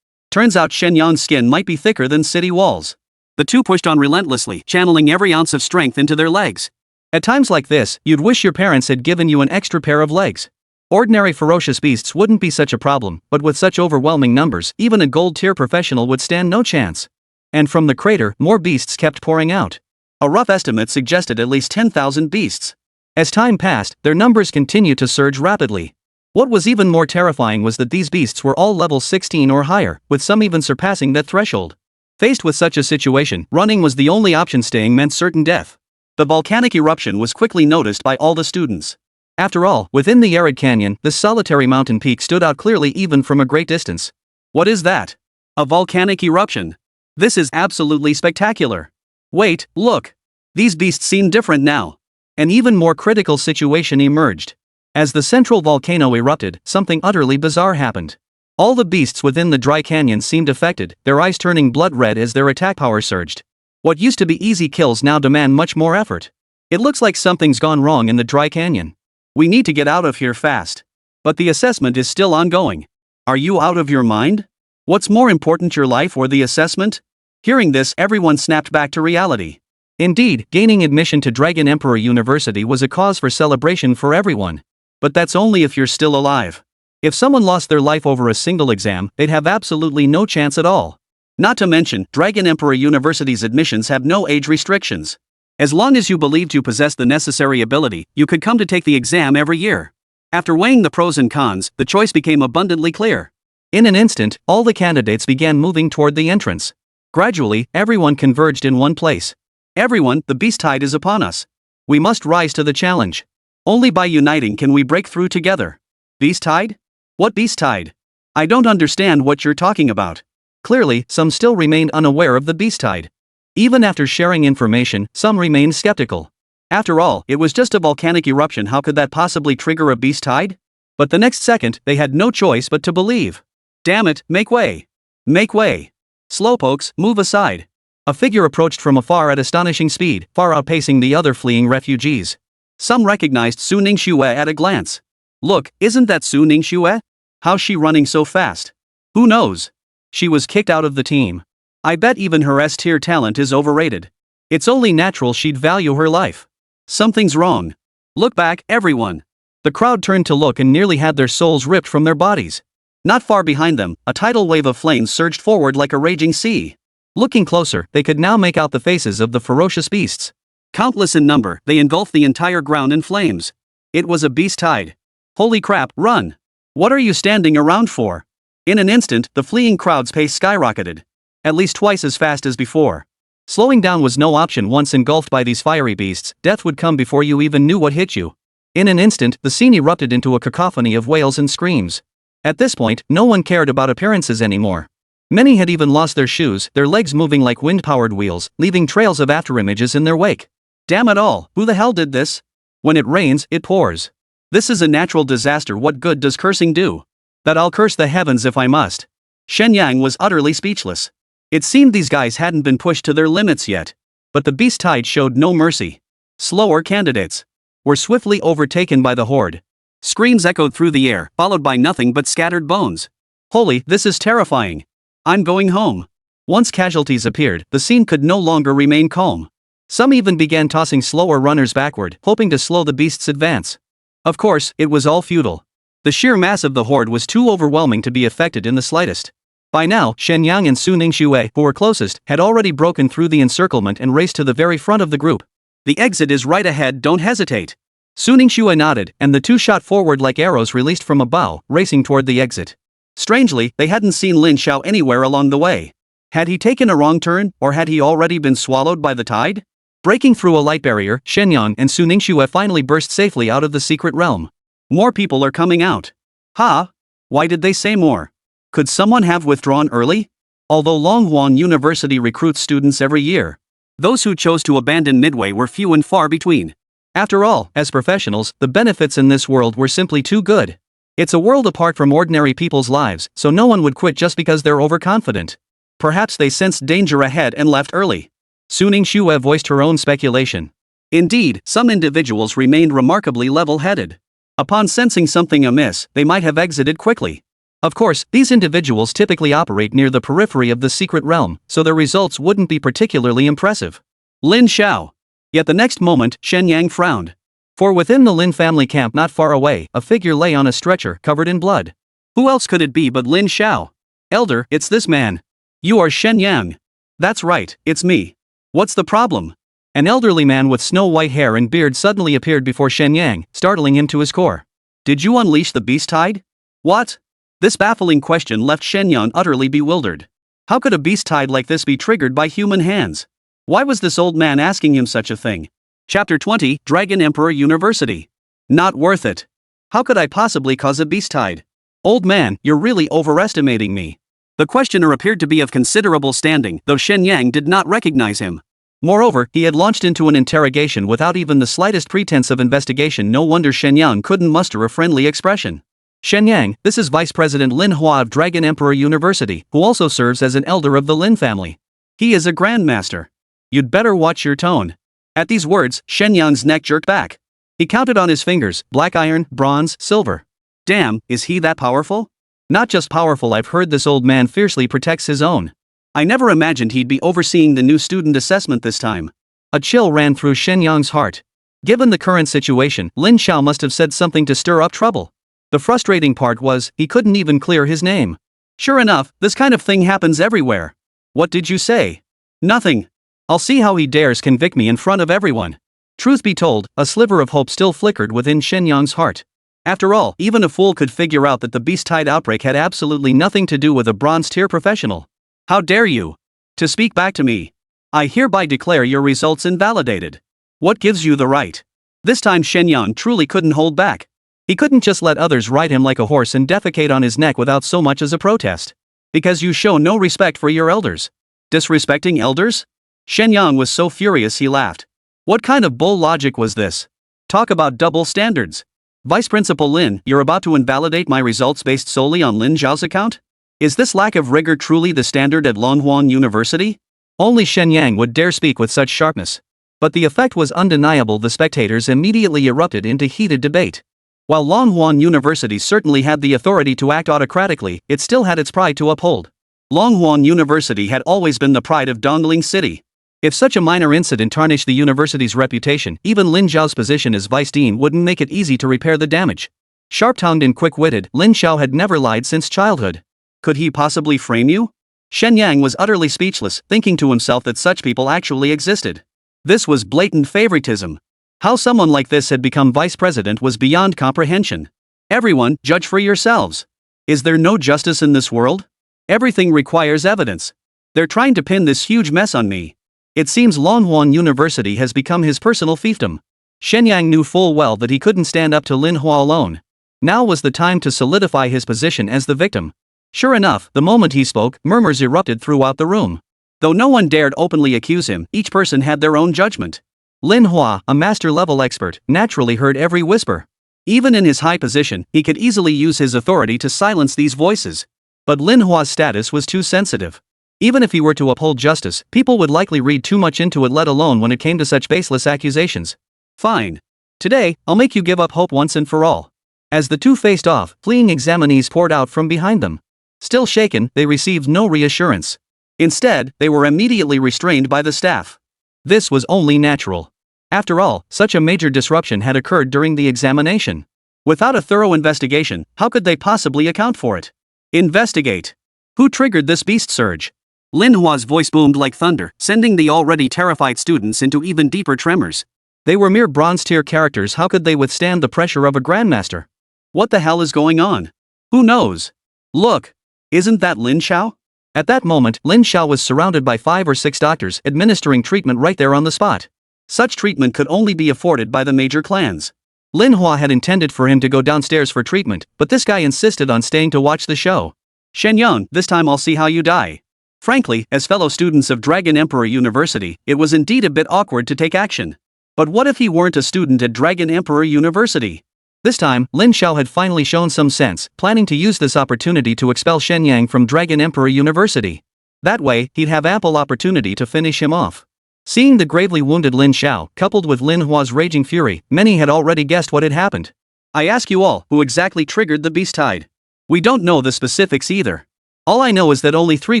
Speaker 2: Turns out Shen Yang's skin might be thicker than city walls. The two pushed on relentlessly, channeling every ounce of strength into their legs. At times like this, you'd wish your parents had given you an extra pair of legs. Ordinary ferocious beasts wouldn't be such a problem, but with such overwhelming numbers, even a gold-tier professional would stand no chance. And from the crater, more beasts kept pouring out. A rough estimate suggested at least 10,000 beasts. As time passed, their numbers continued to surge rapidly. What was even more terrifying was that these beasts were all level 16 or higher, with some even surpassing that threshold. Faced with such a situation, running was the only option. Staying meant certain death. The volcanic eruption was quickly noticed by all the students. After all, within the arid canyon, this solitary mountain peak stood out clearly even from a great distance. What is that? A volcanic eruption. This is absolutely spectacular. Wait, look. These beasts seem different now. An even more critical situation emerged. As the central volcano erupted, something utterly bizarre happened. All the beasts within the dry canyon seemed affected, their eyes turning blood red as their attack power surged. What used to be easy kills now demand much more effort. It looks like something's gone wrong in the dry canyon. We need to get out of here fast. But the assessment is still ongoing. Are you out of your mind? What's more important, your life or the assessment? Hearing this, everyone snapped back to reality. Indeed, gaining admission to Dragon Emperor University was a cause for celebration for everyone. But that's only if you're still alive. If someone lost their life over a single exam, they'd have absolutely no chance at all. Not to mention, Dragon Emperor University's admissions have no age restrictions. As long as you believed you possessed the necessary ability, you could come to take the exam every year. After weighing the pros and cons, the choice became abundantly clear. In an instant, all the candidates began moving toward the entrance. Gradually, everyone converged in one place. Everyone, the beast tide is upon us. We must rise to the challenge. Only by uniting can we break through together. Beast tide? What beast tide? I don't understand what you're talking about. Clearly, some still remained unaware of the beast tide. Even after sharing information, some remained skeptical. After all, it was just a volcanic eruption. How could that possibly trigger a beast tide? But the next second, they had no choice but to believe. Damn it, make way! Make way! Slowpokes, move aside. A figure approached from afar at astonishing speed, far outpacing the other fleeing refugees. Some recognized Su Ningxue at a glance. Look, isn't that Su Ningxue? How's she running so fast? Who knows? She was kicked out of the team. I bet even her S-tier talent is overrated. It's only natural she'd value her life. Something's wrong. Look back, everyone. The crowd turned to look and nearly had their souls ripped from their bodies. Not far behind them, a tidal wave of flames surged forward like a raging sea. Looking closer, they could now make out the faces of the ferocious beasts. Countless in number, they engulfed the entire ground in flames. It was a beast tide. Holy crap, run! What are you standing around for? In an instant, the fleeing crowd's pace skyrocketed. At least twice as fast as before.
Speaker 1: Slowing down was no option. Once engulfed by these fiery beasts, death would come before you even knew what hit you. In an instant, the scene erupted into a cacophony of wails and screams. At this point, no one cared about appearances anymore. Many had even lost their shoes, their legs moving like wind-powered wheels, leaving trails of afterimages in their wake. Damn it all, who the hell did this? When it rains, it pours. This is a natural disaster. What good does cursing do? That I'll curse the heavens if I must. Shen Yang was utterly speechless. It seemed these guys hadn't been pushed to their limits yet. But the beast tide showed no mercy. Slower candidates were swiftly overtaken by the horde. Screams echoed through the air, followed by nothing but scattered bones. Holy, this is terrifying. I'm going home. Once casualties appeared, the scene could no longer remain calm. Some even began tossing slower runners backward, hoping to slow the beast's advance. Of course, it was all futile. The sheer mass of the horde was too overwhelming to be affected in the slightest. By now, Shen Yang and Su Ningxue, who were closest, had already broken through the encirclement and raced to the very front of the group. The exit is right ahead, don't hesitate. Su Ningxue nodded, and the two shot forward like arrows released from a bow, racing toward the exit. Strangely, they hadn't seen Lin Xiao anywhere along the way. Had he taken a wrong turn, or had he already been swallowed by the tide? Breaking through a light barrier, Shen Yang and Su Ningxue finally burst safely out of the secret realm. More people are coming out. Ha! Why did they say more? Could someone have withdrawn early? Although Longhuan University recruits students every year, those who chose to abandon midway were few and far between. After all, as professionals, the benefits in this world were simply too good. It's a world apart from ordinary people's lives, so no one would quit just because they're overconfident. Perhaps they sensed danger ahead and left early. Su Ningxue voiced her own speculation. Indeed, some individuals remained remarkably level-headed. Upon sensing something amiss, they might have exited quickly. Of course, these individuals typically operate near the periphery of the secret realm, so their results wouldn't be particularly impressive. Lin Xiao. Yet the next moment, Shen Yang frowned. For within the Lin family camp not far away, a figure lay on a stretcher covered in blood. Who else could it be but Lin Xiao? Elder, it's this man. You are Shen Yang. That's right, it's me. What's the problem? An elderly man with snow-white hair and beard suddenly appeared before Shen Yang, startling him to his core. Did you unleash the beast tide? What? This baffling question left Shen Yang utterly bewildered. How could a beast tide like this be triggered by human hands? Why was this old man asking him such a thing? Chapter 20, Dragon Emperor University. Not worth it. How could I possibly cause a beast tide? Old man, you're really overestimating me. The questioner appeared to be of considerable standing, though Shen Yang did not recognize him. Moreover, he had launched into an interrogation without even the slightest pretense of investigation. No wonder Shen Yang couldn't muster a friendly expression. Shen Yang, this is Vice President Lin Hua of Dragon Emperor University, who also serves as an elder of the Lin family. He is a grandmaster. You'd better watch your tone. At these words, Shen Yang's neck jerked back. He counted on his fingers, black iron, bronze, silver. Damn, is he that powerful? Not just powerful, I've heard this old man fiercely protects his own. I never imagined he'd be overseeing the new student assessment this time. A chill ran through Shen Yang's heart. Given the current situation, Lin Xiao must have said something to stir up trouble. The frustrating part was, he couldn't even clear his name. Sure enough, this kind of thing happens everywhere. What did you say? Nothing. I'll see how he dares convict me in front of everyone. Truth be told, a sliver of hope still flickered within Shen Yang's heart. After all, even a fool could figure out that the beast tide outbreak had absolutely nothing to do with a bronze-tier professional. How dare you? To speak back to me. I hereby declare your results invalidated. What gives you the right? This time Shen Yang truly couldn't hold back. He couldn't just let others ride him like a horse and defecate on his neck without so much as a protest. Because you show no respect for your elders. Disrespecting elders? Shen Yang was so furious he laughed. What kind of bull logic was this? Talk about double standards. Vice Principal Lin, you're about to invalidate my results based solely on Lin Zhao's account? Is this lack of rigor truly the standard at Longhuan University? Only Shen Yang would dare speak with such sharpness. But the effect was undeniable. The spectators immediately erupted into heated debate. While Longhuan University certainly had the authority to act autocratically, it still had its pride to uphold. Longhuan University had always been the pride of Dongling City. If such a minor incident tarnished the university's reputation, even Lin Zhao's position as vice dean wouldn't make it easy to repair the damage. Sharp-tongued and quick-witted, Lin Xiao had never lied since childhood. Could he possibly frame you? Shen Yang was utterly speechless, thinking to himself that such people actually existed. This was blatant favoritism. How someone like this had become vice president was beyond comprehension. Everyone, judge for yourselves. Is there no justice in this world? Everything requires evidence. They're trying to pin this huge mess on me.
Speaker 2: It seems Longhorn University has become his personal fiefdom. Shen Yang knew full well that he couldn't stand up to Lin Hua alone. Now was the time to solidify his position as the victim. Sure enough, the moment he spoke, murmurs erupted throughout the room. Though no one dared openly accuse him, each person had their own judgment. Lin Hua, a master-level expert, naturally heard every whisper. Even in his high position, he could easily use his authority to silence these voices. But Lin Hua's status was too sensitive. Even if he were to uphold justice, people would likely read too much into it, let alone when it came to such baseless accusations. Fine. Today, I'll make you give up hope once and for all. As the two faced off, fleeing examinees poured out from behind them. Still shaken, they received no reassurance. Instead, they were immediately restrained by the staff. This was only natural. After all, such a major disruption had occurred during the examination. Without a thorough investigation, how could they possibly account for it? Investigate. Who triggered this beast surge? Lin Hua's voice boomed like thunder, sending the already terrified students into even deeper tremors. They were mere bronze-tier characters. How could they withstand the pressure of a grandmaster? What the hell is going on? Who knows? Look. Isn't that Lin Xiao? At that moment, Lin Xiao was surrounded by 5 or 6 doctors administering treatment right there on the spot. Such treatment could only be afforded by the major clans. Lin Hua had intended for him to go downstairs for treatment, but this guy insisted on staying to watch the show. Shen Yang, this time I'll see how you die. Frankly, as fellow students of Dragon Emperor University, it was indeed a bit awkward to take action. But what if he weren't a student at Dragon Emperor University? This time, Lin Xiao had finally shown some sense, planning to use this opportunity to expel Shen Yang from Dragon Emperor University. That way, he'd have ample opportunity to finish him off. Seeing the gravely wounded Lin Xiao, coupled with Lin Hua's raging fury, many had already guessed what had happened. I ask you all, who exactly triggered the beast tide? We don't know the specifics either. All I know is that only 3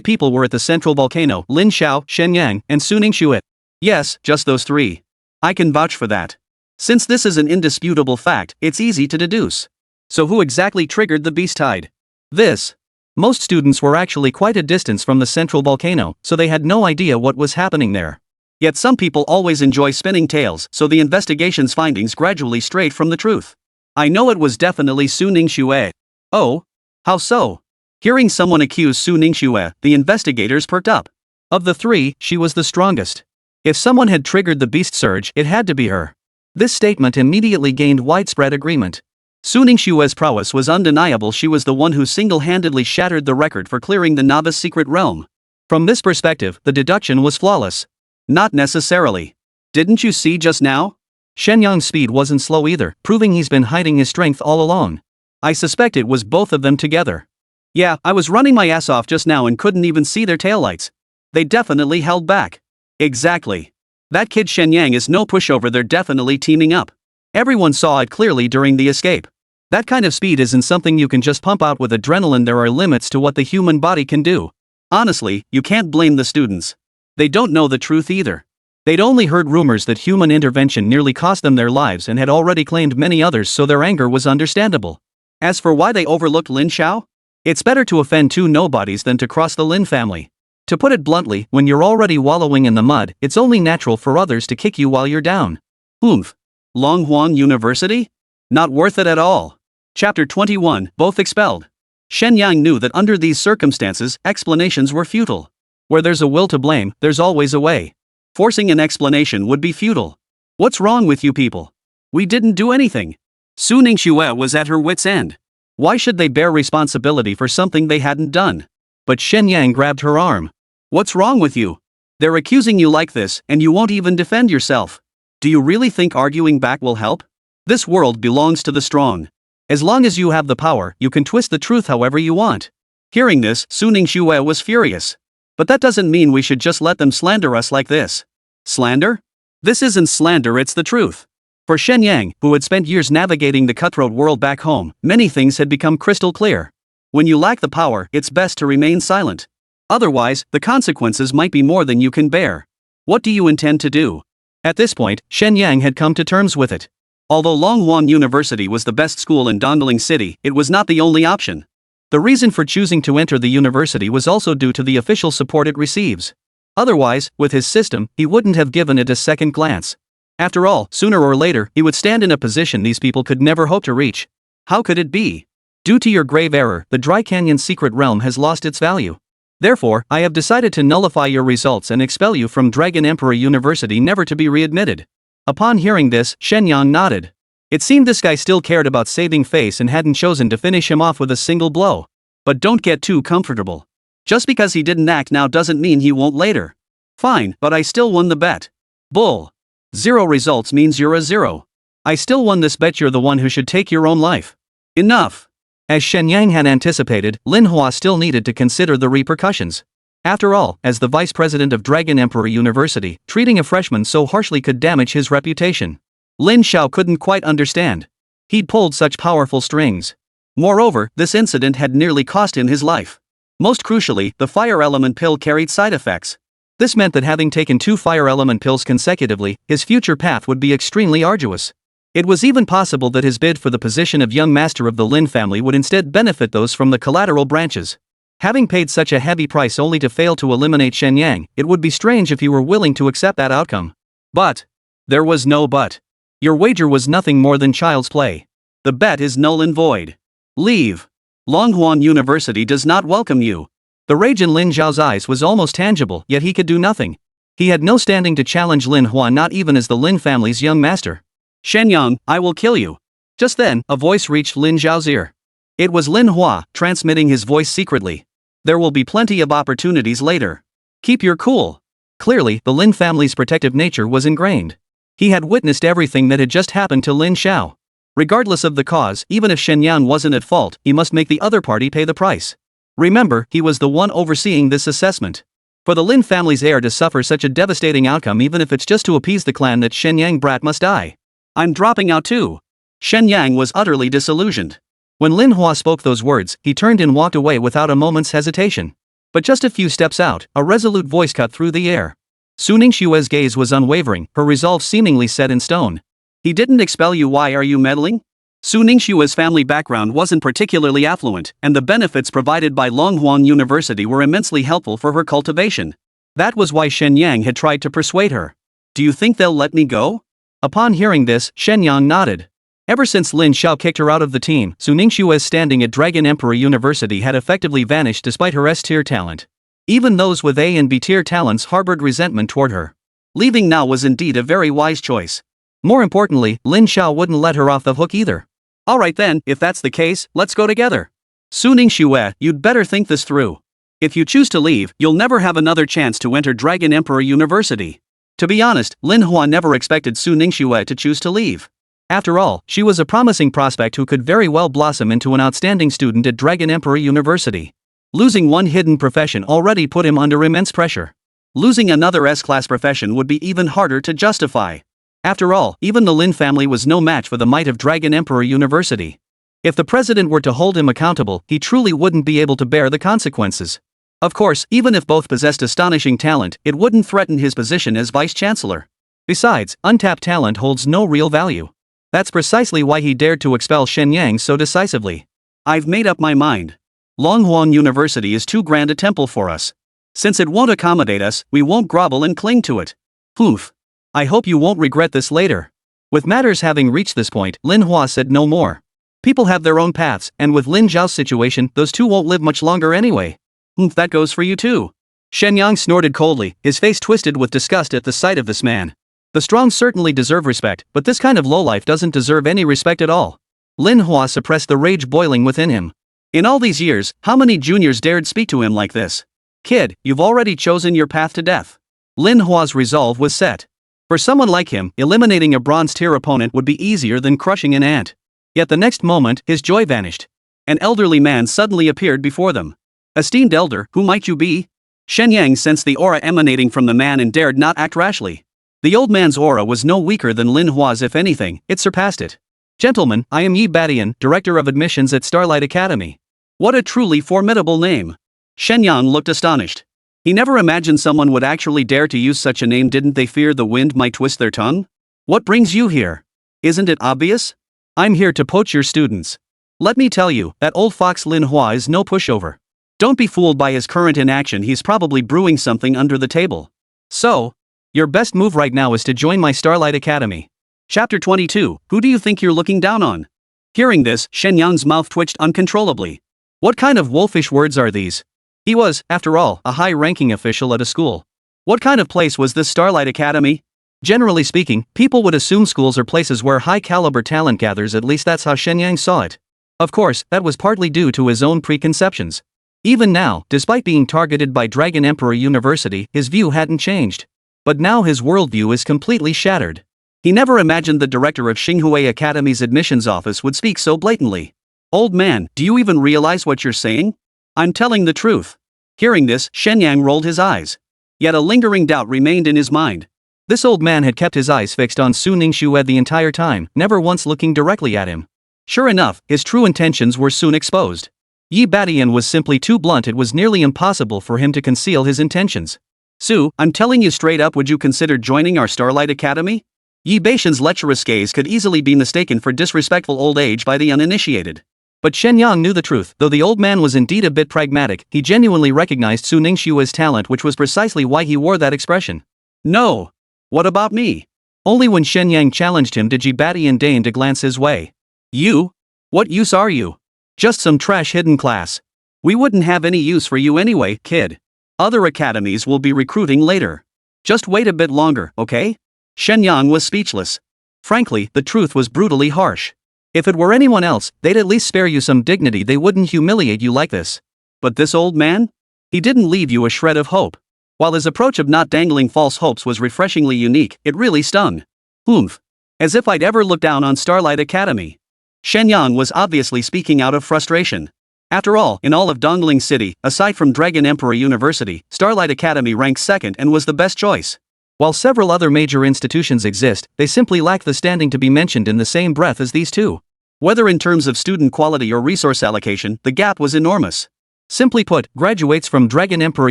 Speaker 2: people were at the central volcano: Lin Xiao, Shen Yang, and Su Ningxue. Yes, just those 3. I can vouch for that. Since this is an indisputable fact, it's easy to deduce. So who exactly triggered the beast tide? This. Most students were actually quite a distance from the central volcano, so they had no idea what was happening there. Yet some people always enjoy spinning tales, so the investigation's findings gradually strayed from the truth. I know it was definitely Su Ningxue. Oh? How so? Hearing someone accuse Su Ningxue, the investigators perked up. Of the 3, she was the strongest. If someone had triggered the beast surge, it had to be her. This statement immediately gained widespread agreement. Su Ningxue's prowess was undeniable. She was the one who single-handedly shattered the record for clearing the novice secret realm. From this perspective, the deduction was flawless. Not necessarily. Didn't you see just now? Shen Yang's speed wasn't slow either, proving he's been hiding his strength all along. I suspect it was both of them together. Yeah, I was running my ass off just now and couldn't even see their taillights. They definitely held back. Exactly. That kid Shen Yang is no pushover. They're definitely teaming up. Everyone saw it clearly during the escape. That kind of speed isn't something you can just pump out with adrenaline. There are limits to what the human body can do. Honestly, you can't blame the students. They don't know the truth either. They'd only heard rumors that human intervention nearly cost them their lives and had already claimed many others, so their anger was understandable. As for why they overlooked Lin Xiao, it's better to offend 2 nobodies than to cross the Lin family. To put it bluntly, when you're already wallowing in the mud, it's only natural for others to kick you while you're down. Oomph. Longhorn University? Not worth it at all. Chapter 21, Both Expelled. Shen Yang knew that under these circumstances, explanations were futile. Where there's a will to blame, there's always a way. Forcing an explanation would be futile. What's wrong with you people? We didn't do anything. Su Ningxue was at her wit's end. Why should they bear responsibility for something they hadn't done? But Shen Yang grabbed her arm. What's wrong with you? They're accusing you like this, and you won't even defend yourself. Do you really think arguing back will help? This world belongs to the strong. As long as you have the power, you can twist the truth however you want. Hearing this, Su Ningxue was furious. But that doesn't mean we should just let them slander us like this. Slander? This isn't slander, it's the truth. For Shen Yang, who had spent years navigating the cutthroat world back home, many things had become crystal clear. When you lack the power, it's best to remain silent. Otherwise, the consequences might be more than you can bear. What do you intend to do? At this point, Shen Yang had come to terms with it. Although Longhorn University was the best school in Dongling City, it was not the only option. The reason for choosing to enter the university was also due to the official support it receives. Otherwise, with his system, he wouldn't have given it a second glance. After all, sooner or later, he would stand in a position these people could never hope to reach. How could it be? Due to your grave error, the Dry Canyon's secret realm has lost its value.
Speaker 1: Therefore, I have decided to nullify your results and expel you from Dragon Emperor University, never to be readmitted. Upon hearing this, Shen Yang nodded. It seemed this guy still cared about saving face and hadn't chosen to finish him off with a single blow. But don't get too comfortable. Just because he didn't act now doesn't mean he won't later. Fine, but I still won the bet. Bull. 0 results means you're a 0. I still won this bet, you're the one who should take your own life. Enough. As Shen Yang had anticipated, Lin Hua still needed to consider the repercussions. After all, as the vice president of Dragon Emperor University, treating a freshman so harshly could damage his reputation. Lin Xiao couldn't quite understand. He'd pulled such powerful strings. Moreover, this incident had nearly cost him his life. Most crucially, the fire element pill carried side effects. This meant that having taken 2 fire element pills consecutively, his future path would be extremely arduous. It was even possible that his bid for the position of young master of the Lin family would instead benefit those from the collateral branches. Having paid such a heavy price only to fail to eliminate Shen Yang, it would be strange if he were willing to accept that outcome. But there was no but. Your wager was nothing more than child's play. The bet is null and void. Leave. Longhuan University does not welcome you. The rage in Lin Zhao's eyes was almost tangible, yet he could do nothing. He had no standing to challenge Lin Hua, not even as the Lin family's young master. Shen Yang, I will kill you. Just then, a voice reached Lin Zhao's ear. It was Lin Hua, transmitting his voice secretly. There will be plenty of opportunities later. Keep your cool. Clearly, the Lin family's protective nature was ingrained. He had witnessed everything that had just happened to Lin Xiao. Regardless of the cause, even if Shen Yang wasn't at fault, he must make the other party pay the price. Remember, he was the one overseeing this assessment. For the Lin family's heir to suffer such a devastating outcome, even if it's just to appease the clan, that Shen Yang brat must die. I'm dropping out too. Shen Yang was utterly disillusioned. When Lin Hua spoke those words, he turned and walked away without a moment's hesitation. But just a few steps out, a resolute voice cut through the air. Su Ningxue's gaze was unwavering, her resolve seemingly set in stone. He didn't expel you, why are you meddling? Su Ningxue's family background wasn't particularly affluent, and the benefits provided by Longhuan University were immensely helpful for her cultivation. That was why Shen Yang had tried to persuade her. Do you think they'll let me go? Upon hearing this, Shen Yang nodded. Ever since Lin Xiao kicked her out of the team, Su Ningxue's standing at Dragon Emperor University had effectively vanished despite her S-tier talent. Even those with A and B-tier talents harbored resentment toward her. Leaving now was indeed a very wise choice. More importantly, Lin Xiao wouldn't let her off the hook either. Alright then, if that's the case, let's go together. Su Ningxue, you'd better think this through. If you choose to leave, you'll never have another chance to enter Dragon Emperor University. To be honest, Lin Hua never expected Su Ningxue to choose to leave. After all, she was a promising prospect who could very well blossom into an outstanding student at Dragon Emperor University. Losing one hidden profession already put him under immense pressure. Losing another S-class profession would be even harder to justify. After all, even the Lin family was no match for the might of Dragon Emperor University. If the president were to hold him accountable, he truly wouldn't be able to bear the consequences. Of course, even if both possessed astonishing talent, it wouldn't threaten his position as vice-chancellor. Besides, untapped talent holds no real value. That's precisely why he dared to expel Shen Yang so decisively. I've made up my mind. Longhuan University is too grand a temple for us. Since it won't accommodate us, we won't grovel and cling to it. Poof. I hope you won't regret this later. With matters having reached this point, Lin Hua said no more. People have their own paths, and with Lin Zhao's situation, those two won't live much longer anyway. That goes for you too. Shen Yang snorted coldly, his face twisted with disgust at the sight of this man. The strong certainly deserve respect, but this kind of lowlife doesn't deserve any respect at all. Lin Hua suppressed the rage boiling within him. In all these years, how many juniors dared speak to him like this? Kid, you've already chosen your path to death. Lin Hua's resolve was set. For someone like him, eliminating a bronze-tier opponent would be easier than crushing an ant. Yet the next moment, his joy vanished. An elderly man suddenly appeared before them. Esteemed elder, who might you be? Shen Yang sensed the aura emanating from the man and dared not act rashly. The old man's aura was no weaker than Lin Hua's, if anything, it surpassed it. Gentlemen, I am Yi Badian, Director of Admissions at Starlight Academy. What a truly formidable name. Shen Yang looked astonished. He never imagined someone would actually dare to use such a name. Didn't they fear the wind might twist their tongue? What brings you here? Isn't it obvious? I'm here to poach your students. Let me tell you, that old fox Lin Hua is no pushover. Don't be fooled by his current inaction, he's probably brewing something under the table. So, your best move right now is to join my Starlight Academy. Chapter 22, Who do you think you're looking down on? Hearing this, Shen Yang's mouth twitched uncontrollably. What kind of wolfish words are these?
Speaker 2: He was, after all, a high-ranking official at a school. What kind of place was this Starlight Academy? Generally speaking, people would assume schools are places where high-caliber talent gathers, at least that's how Shen Yang saw it. Of course, that was partly due to his own preconceptions. Even now, despite being targeted by Dragon Emperor University, his view hadn't changed. But now his worldview is completely shattered. He never imagined the director of Ningxue Academy's admissions office would speak so blatantly. Old man, do you even realize what you're saying? I'm telling the truth. Hearing this, Shen Yang rolled his eyes. Yet a lingering doubt remained in his mind.
Speaker 1: This old man had kept his eyes fixed on Su Ningxue the entire time, never once looking directly at him. Sure enough, his true intentions were soon exposed. Yi Badian was simply too blunt. It was nearly impossible for him to conceal his intentions.
Speaker 2: Su, I'm telling you straight up, would you consider joining our Starlight Academy? Yi Badian's lecherous gaze could easily be mistaken for disrespectful old age by the uninitiated.
Speaker 1: But Shen Yang knew the truth. Though the old man was indeed a bit pragmatic, he genuinely recognized Su Ningxue's talent, which was precisely why he wore that expression.
Speaker 2: No. What about me?
Speaker 1: Only when Shen Yang challenged him did Yi Badian deign to glance his way.
Speaker 2: You? What use are you?
Speaker 1: Just some trash hidden class.
Speaker 2: We wouldn't have any use for you anyway, kid. Other academies will be recruiting later. Just wait a bit longer, okay? Shen Yang was speechless.
Speaker 1: Frankly, the truth was brutally harsh. If it were anyone else, they'd at least spare you some dignity. They wouldn't humiliate you like this.
Speaker 2: But this old man? He didn't leave you a shred of hope. While his approach of not dangling false hopes was refreshingly unique, it really stung. Oomph. As if I'd ever looked down on Starlight Academy. Shen Yang was obviously speaking out of frustration. After all, in all of Dongling City, aside from Dragon Emperor University, Starlight Academy ranked second and was the best choice.
Speaker 1: While several other major institutions exist, they simply lack the standing to be mentioned in the same breath as these two.
Speaker 2: Whether in terms of student quality or resource allocation, the gap was enormous.
Speaker 1: Simply put, graduates from Dragon Emperor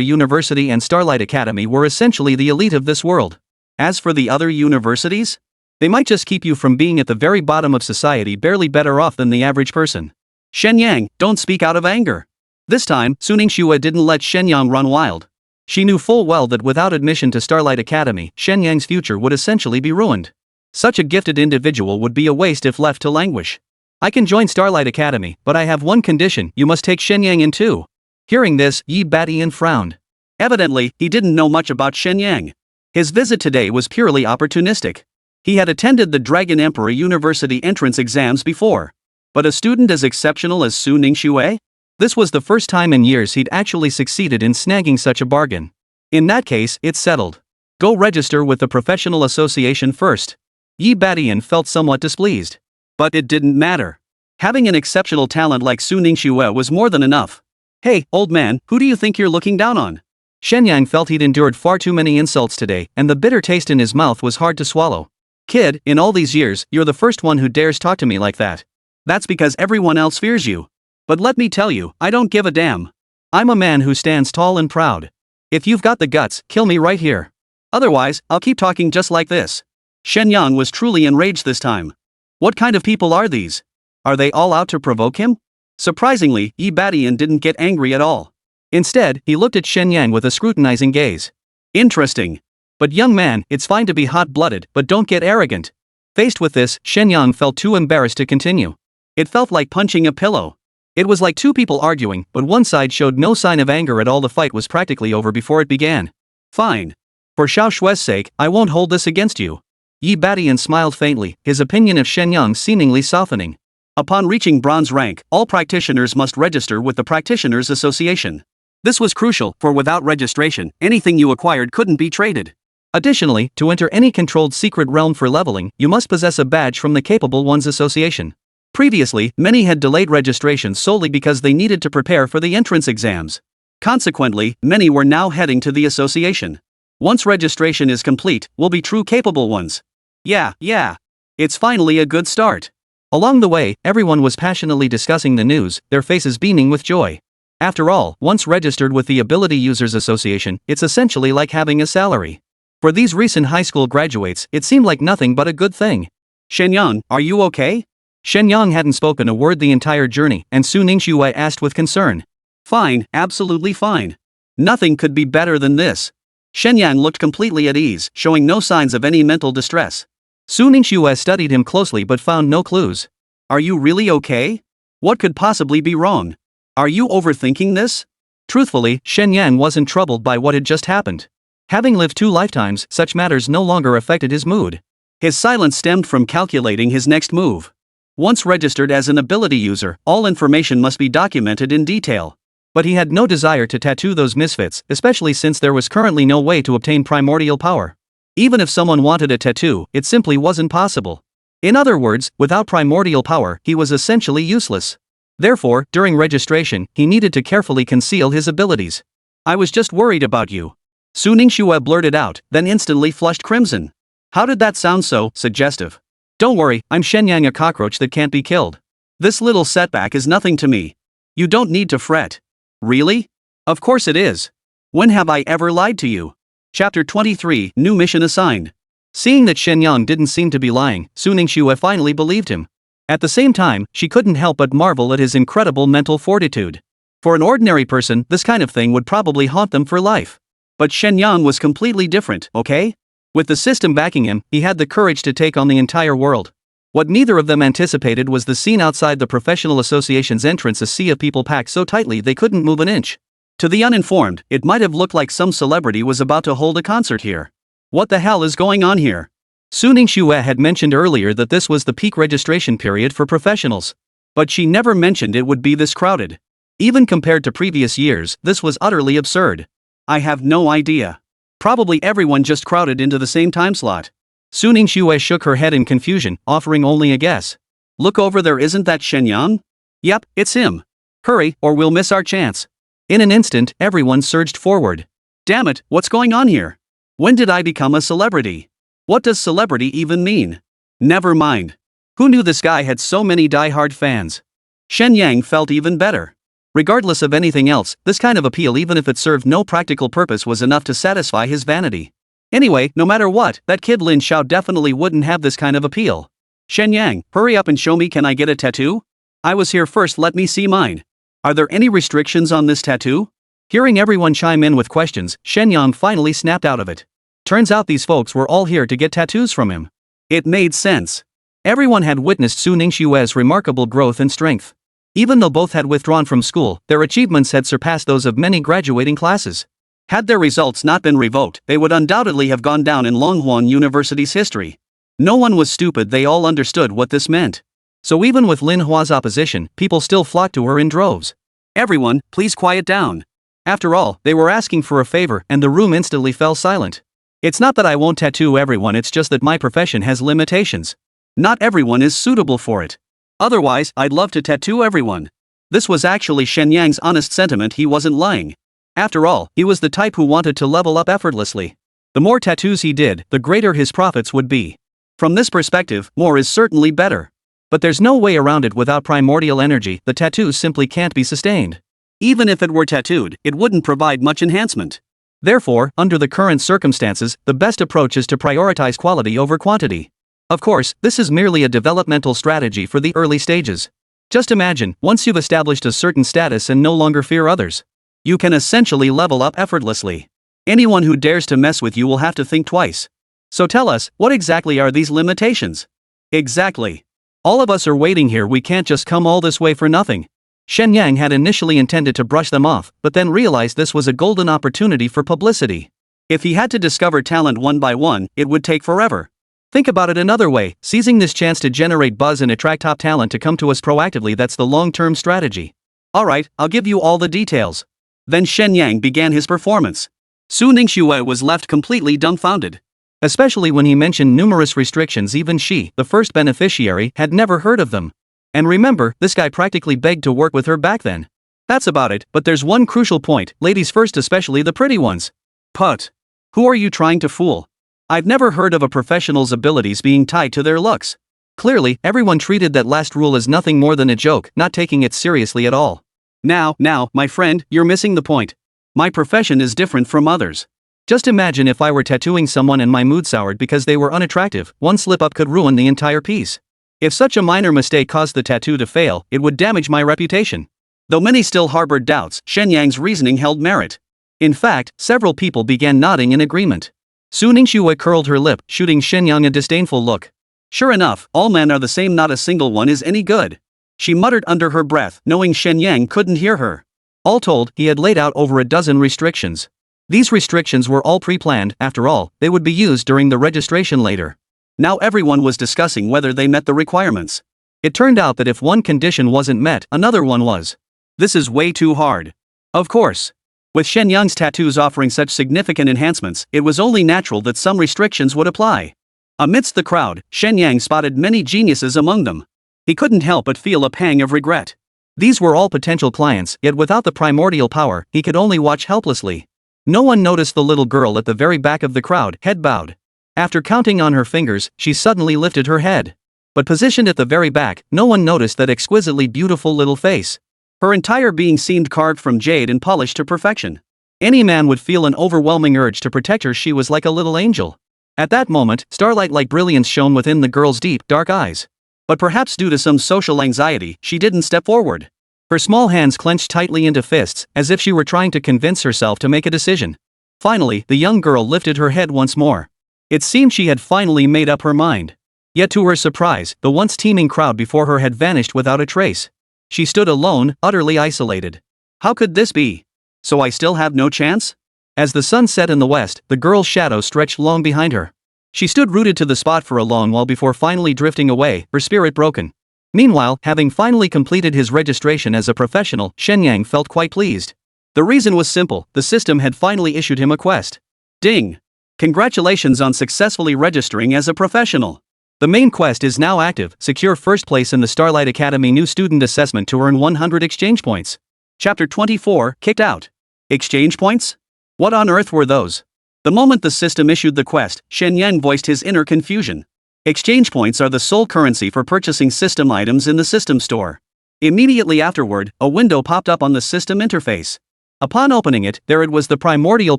Speaker 1: University and Starlight Academy were essentially the elite of this world.
Speaker 2: As for the other universities,
Speaker 1: they might just keep you from being at the very bottom of society, barely better off than the average person.
Speaker 2: Shen Yang, don't speak out of anger. This time, Su Ningxue didn't let Shen Yang run wild.
Speaker 1: She knew full well that without admission to Starlight Academy, Shen Yang's future would essentially be ruined. Such a gifted individual would be a waste if left to languish. I can join Starlight Academy, but I have one condition: you must take Shen Yang in too. Hearing this, Yi Badian frowned.
Speaker 2: Evidently, he didn't know much about Shen Yang. His visit today was purely opportunistic. He had attended the Dragon Emperor University entrance exams before. But a student as exceptional as Su Ningxue?
Speaker 1: This was the first time in years he'd actually succeeded in snagging such a bargain. In that case, it's settled. Go register with the professional association first. Yi Badian felt somewhat displeased.
Speaker 2: But it didn't matter. Having an exceptional talent like Su Ningxue was more than enough. Hey, old man, who do you think you're looking down on?
Speaker 1: Shen Yang felt he'd endured far too many insults today, and the bitter taste in his mouth was hard to swallow.
Speaker 2: Kid, in all these years, you're the first one who dares talk to me like that. That's because everyone else fears you. But let me tell you, I don't give a damn.
Speaker 1: I'm a man who stands tall and proud. If you've got the guts, kill me right here.
Speaker 2: Otherwise, I'll keep talking just like this. Shen Yang was truly enraged this time. What kind of people are these? Are they all out to provoke him? Surprisingly, Yi Badian didn't get angry at all.
Speaker 1: Instead, he looked at Shen Yang with a scrutinizing gaze.
Speaker 2: Interesting.
Speaker 1: But young man, it's fine to be hot-blooded, but don't get arrogant. Faced with this, Shen Yang felt too embarrassed to continue.
Speaker 2: It felt like punching a pillow.
Speaker 1: It was like two people arguing, but one side showed no sign of anger at all. The fight was practically over before it began.
Speaker 2: Fine.
Speaker 1: For Xiao Shue's sake, I won't hold this against you. Yi Badian smiled faintly, his opinion of Shen Yang seemingly softening.
Speaker 2: Upon reaching bronze rank, all practitioners must register with the Practitioners Association. This was crucial, for without registration, anything you acquired couldn't be traded.
Speaker 1: Additionally, to enter any controlled secret realm for leveling, you must possess a badge from the Capable Ones Association. Previously, many had delayed registration solely because they needed to prepare for the entrance exams. Consequently, many were now heading to the association. Once registration is complete, we'll be true Capable Ones.
Speaker 2: Yeah. It's finally a good start.
Speaker 1: Along the way, everyone was passionately discussing the news, their faces beaming with joy. After all, once registered with the Ability Users Association, it's essentially like having a salary. For these recent high school graduates, it seemed like nothing but a good thing.
Speaker 2: Shen Yang, are you okay?
Speaker 1: Shen Yang hadn't spoken a word the entire journey, and Su Ningxue asked with concern.
Speaker 2: Fine, absolutely fine. Nothing could be better than this. Shen Yang looked completely at ease, showing no signs of any mental distress.
Speaker 1: Su Ningxue studied him closely but found no clues.
Speaker 2: Are you really okay? What could possibly be wrong? Are you overthinking this?
Speaker 1: Truthfully, Shen Yang wasn't troubled by what had just happened. Having lived 2 lifetimes, such matters no longer affected his mood.
Speaker 2: His silence stemmed from calculating his next move. Once registered as an ability user, all information must be documented in detail.
Speaker 1: But he had no desire to tattoo those misfits, especially since there was currently no way to obtain primordial power. Even if someone wanted a tattoo, it simply wasn't possible. In other words, without primordial power, he was essentially useless. Therefore, during registration, he needed to carefully conceal his abilities.
Speaker 2: I was just worried about you. Su Ningxue blurted out, then instantly flushed crimson. How did that sound so suggestive?
Speaker 1: Don't worry, I'm Shen Yang, a cockroach that can't be killed.
Speaker 2: This little setback is nothing to me. You don't need to fret. Really? Of course it is. When have I ever lied to you? Chapter 23, New Mission Assigned.
Speaker 1: Seeing that Shen Yang didn't seem to be lying, Su Ningxue finally believed him. At the same time, she couldn't help but marvel at his incredible mental fortitude. For an ordinary person, this kind of thing would probably haunt them for life.
Speaker 2: But Shen Yang was completely different, okay?
Speaker 1: With the system backing him, he had the courage to take on the entire world. What neither of them anticipated was the scene outside the professional association's entrance, a sea of people packed so tightly they couldn't move an inch.
Speaker 2: To the uninformed, it might have looked like some celebrity was about to hold a concert here. What the hell is going on here?
Speaker 1: Su Ningxue had mentioned earlier that this was the peak registration period for professionals.
Speaker 2: But she never mentioned it would be this crowded.
Speaker 1: Even compared to previous years, this was utterly absurd.
Speaker 2: I have no idea. Probably everyone just crowded into the same time slot.
Speaker 1: Su Ningxue shook her head in confusion, offering only a guess.
Speaker 2: Look over there, isn't that Shen Yang?
Speaker 1: Yep, it's him. Hurry, or we'll miss our chance. In an instant, everyone surged forward.
Speaker 2: Damn it, what's going on here? When did I become a celebrity? What does celebrity even mean? Never mind. Who knew this guy had so many die-hard fans? Shen Yang felt even better.
Speaker 1: Regardless of anything else, this kind of appeal, even if it served no practical purpose, was enough to satisfy his vanity. Anyway, no matter what, that kid Lin Xiao definitely wouldn't have this kind of appeal.
Speaker 2: Shen Yang, hurry up and show me, can I get a tattoo? I was here first, let me see mine. Are there any restrictions on this tattoo?
Speaker 1: Hearing everyone chime in with questions, Shen Yang finally snapped out of it. Turns out these folks were all here to get tattoos from him.
Speaker 2: It made sense.
Speaker 1: Everyone had witnessed Su Ningxue's remarkable growth and strength. Even though both had withdrawn from school, their achievements had surpassed those of many graduating classes.
Speaker 2: Had their results not been revoked, they would undoubtedly have gone down in Longhuan University's history. No one was stupid, they all understood what this meant.
Speaker 1: So even with Lin Hua's opposition, people still flocked to her in droves.
Speaker 2: Everyone, please quiet down.
Speaker 1: After all, they were asking for a favor, and the room instantly fell silent. It's not that I won't tattoo everyone, it's just that my profession has limitations.
Speaker 2: Not everyone is suitable for it. Otherwise, I'd love to tattoo everyone. This was actually Shen Yang's honest sentiment, he wasn't lying. After all, he was the type who wanted to level up effortlessly. The more tattoos he did, the greater his profits would be. From this perspective, more is certainly better.
Speaker 1: But there's no way around it. Without primordial energy, the tattoos simply can't be sustained.
Speaker 2: Even if it were tattooed, it wouldn't provide much enhancement.
Speaker 1: Therefore, under the current circumstances, the best approach is to prioritize quality over quantity. Of course, this is merely a developmental strategy for the early stages. Just imagine, once you've established a certain status and no longer fear others, you can essentially level up effortlessly. Anyone who dares to mess with you will have to think twice. So tell us, what exactly are these limitations?
Speaker 2: Exactly.
Speaker 1: All of us are waiting here, we can't just come all this way for nothing. Shen Yang had initially intended to brush them off, but then realized this was a golden opportunity for publicity.
Speaker 2: If he had to discover talent one by one, it would take forever.
Speaker 1: Think about it another way, seizing this chance to generate buzz and attract top talent to come to us proactively, that's the long-term strategy.
Speaker 2: Alright, I'll give you all the details. Then Shen Yang began his performance. Su Ningxue was left completely dumbfounded.
Speaker 1: Especially when he mentioned numerous restrictions, even she, the first beneficiary, had never heard of them. And remember, this guy practically begged to work with her back then. That's about it, but there's one crucial point, ladies first, especially the pretty ones.
Speaker 2: Put. Who are you trying to fool? I've never heard of a professional's abilities being tied to their looks.
Speaker 1: Clearly, everyone treated that last rule as nothing more than a joke, not taking it seriously at all.
Speaker 2: Now, my friend, you're missing the point. My profession is different from others.
Speaker 1: Just imagine if I were tattooing someone and my mood soured because they were unattractive, one slip-up could ruin the entire piece. If such a minor mistake caused the tattoo to fail, it would damage my reputation.
Speaker 2: Though many still harbored doubts, Shen Yang's reasoning held merit.
Speaker 1: In fact, several people began nodding in agreement. Su Ningxue curled her lip, shooting Shen Yang a disdainful look.
Speaker 2: Sure enough, all men are the same, not a single one is any good. She muttered under her breath, knowing Shen Yang couldn't hear her. All told, he had laid out over a dozen restrictions. These restrictions were all pre-planned, after all, they would be used during the registration later. Now everyone was discussing whether they met the requirements. It turned out that if one condition wasn't met, another one was. This is way too hard. Of course. With Shen Yang's tattoos offering such significant enhancements, it was only natural that some restrictions would apply. Amidst the crowd, Shen Yang spotted many geniuses among them. He couldn't help but feel a pang of regret. These were all potential clients, yet without the primordial power, he could only watch helplessly. No one noticed the little girl at the very back of the crowd, head bowed. After counting on her fingers, she suddenly lifted her head. But positioned at the very back, no one noticed that exquisitely beautiful little face. Her entire being seemed carved from jade and polished to perfection. Any man would feel an overwhelming urge to protect her. She was like a little angel. At that moment, starlight-like brilliance shone within the girl's deep, dark eyes. But perhaps due to some social anxiety, she didn't step forward. Her small hands clenched tightly into fists, as if she were trying to convince herself to make a decision. Finally, the young girl lifted her head once more. It seemed she had finally made up her mind. Yet to her surprise, the once teeming crowd before her had vanished without a trace. She stood alone, utterly isolated. How could this be? So I still have no chance? As the sun set in the west, the girl's shadow stretched long behind her. She stood rooted to the spot for a long while before finally drifting away, her spirit broken. Meanwhile, having finally completed his registration as a professional, Shen Yang felt quite pleased. The reason was simple, the system had finally issued him a quest. Ding! Congratulations on successfully registering as a professional. The main quest is now active, secure first place in the Starlight Academy new student assessment to earn 100 exchange points. Chapter 24, Kicked Out. Exchange points? What on earth were those? The moment the system issued the quest, Shen Yang voiced his inner confusion. Exchange points are the sole currency for purchasing system items in the system store. Immediately afterward, a window popped up on the system interface. Upon opening it, there it was, the primordial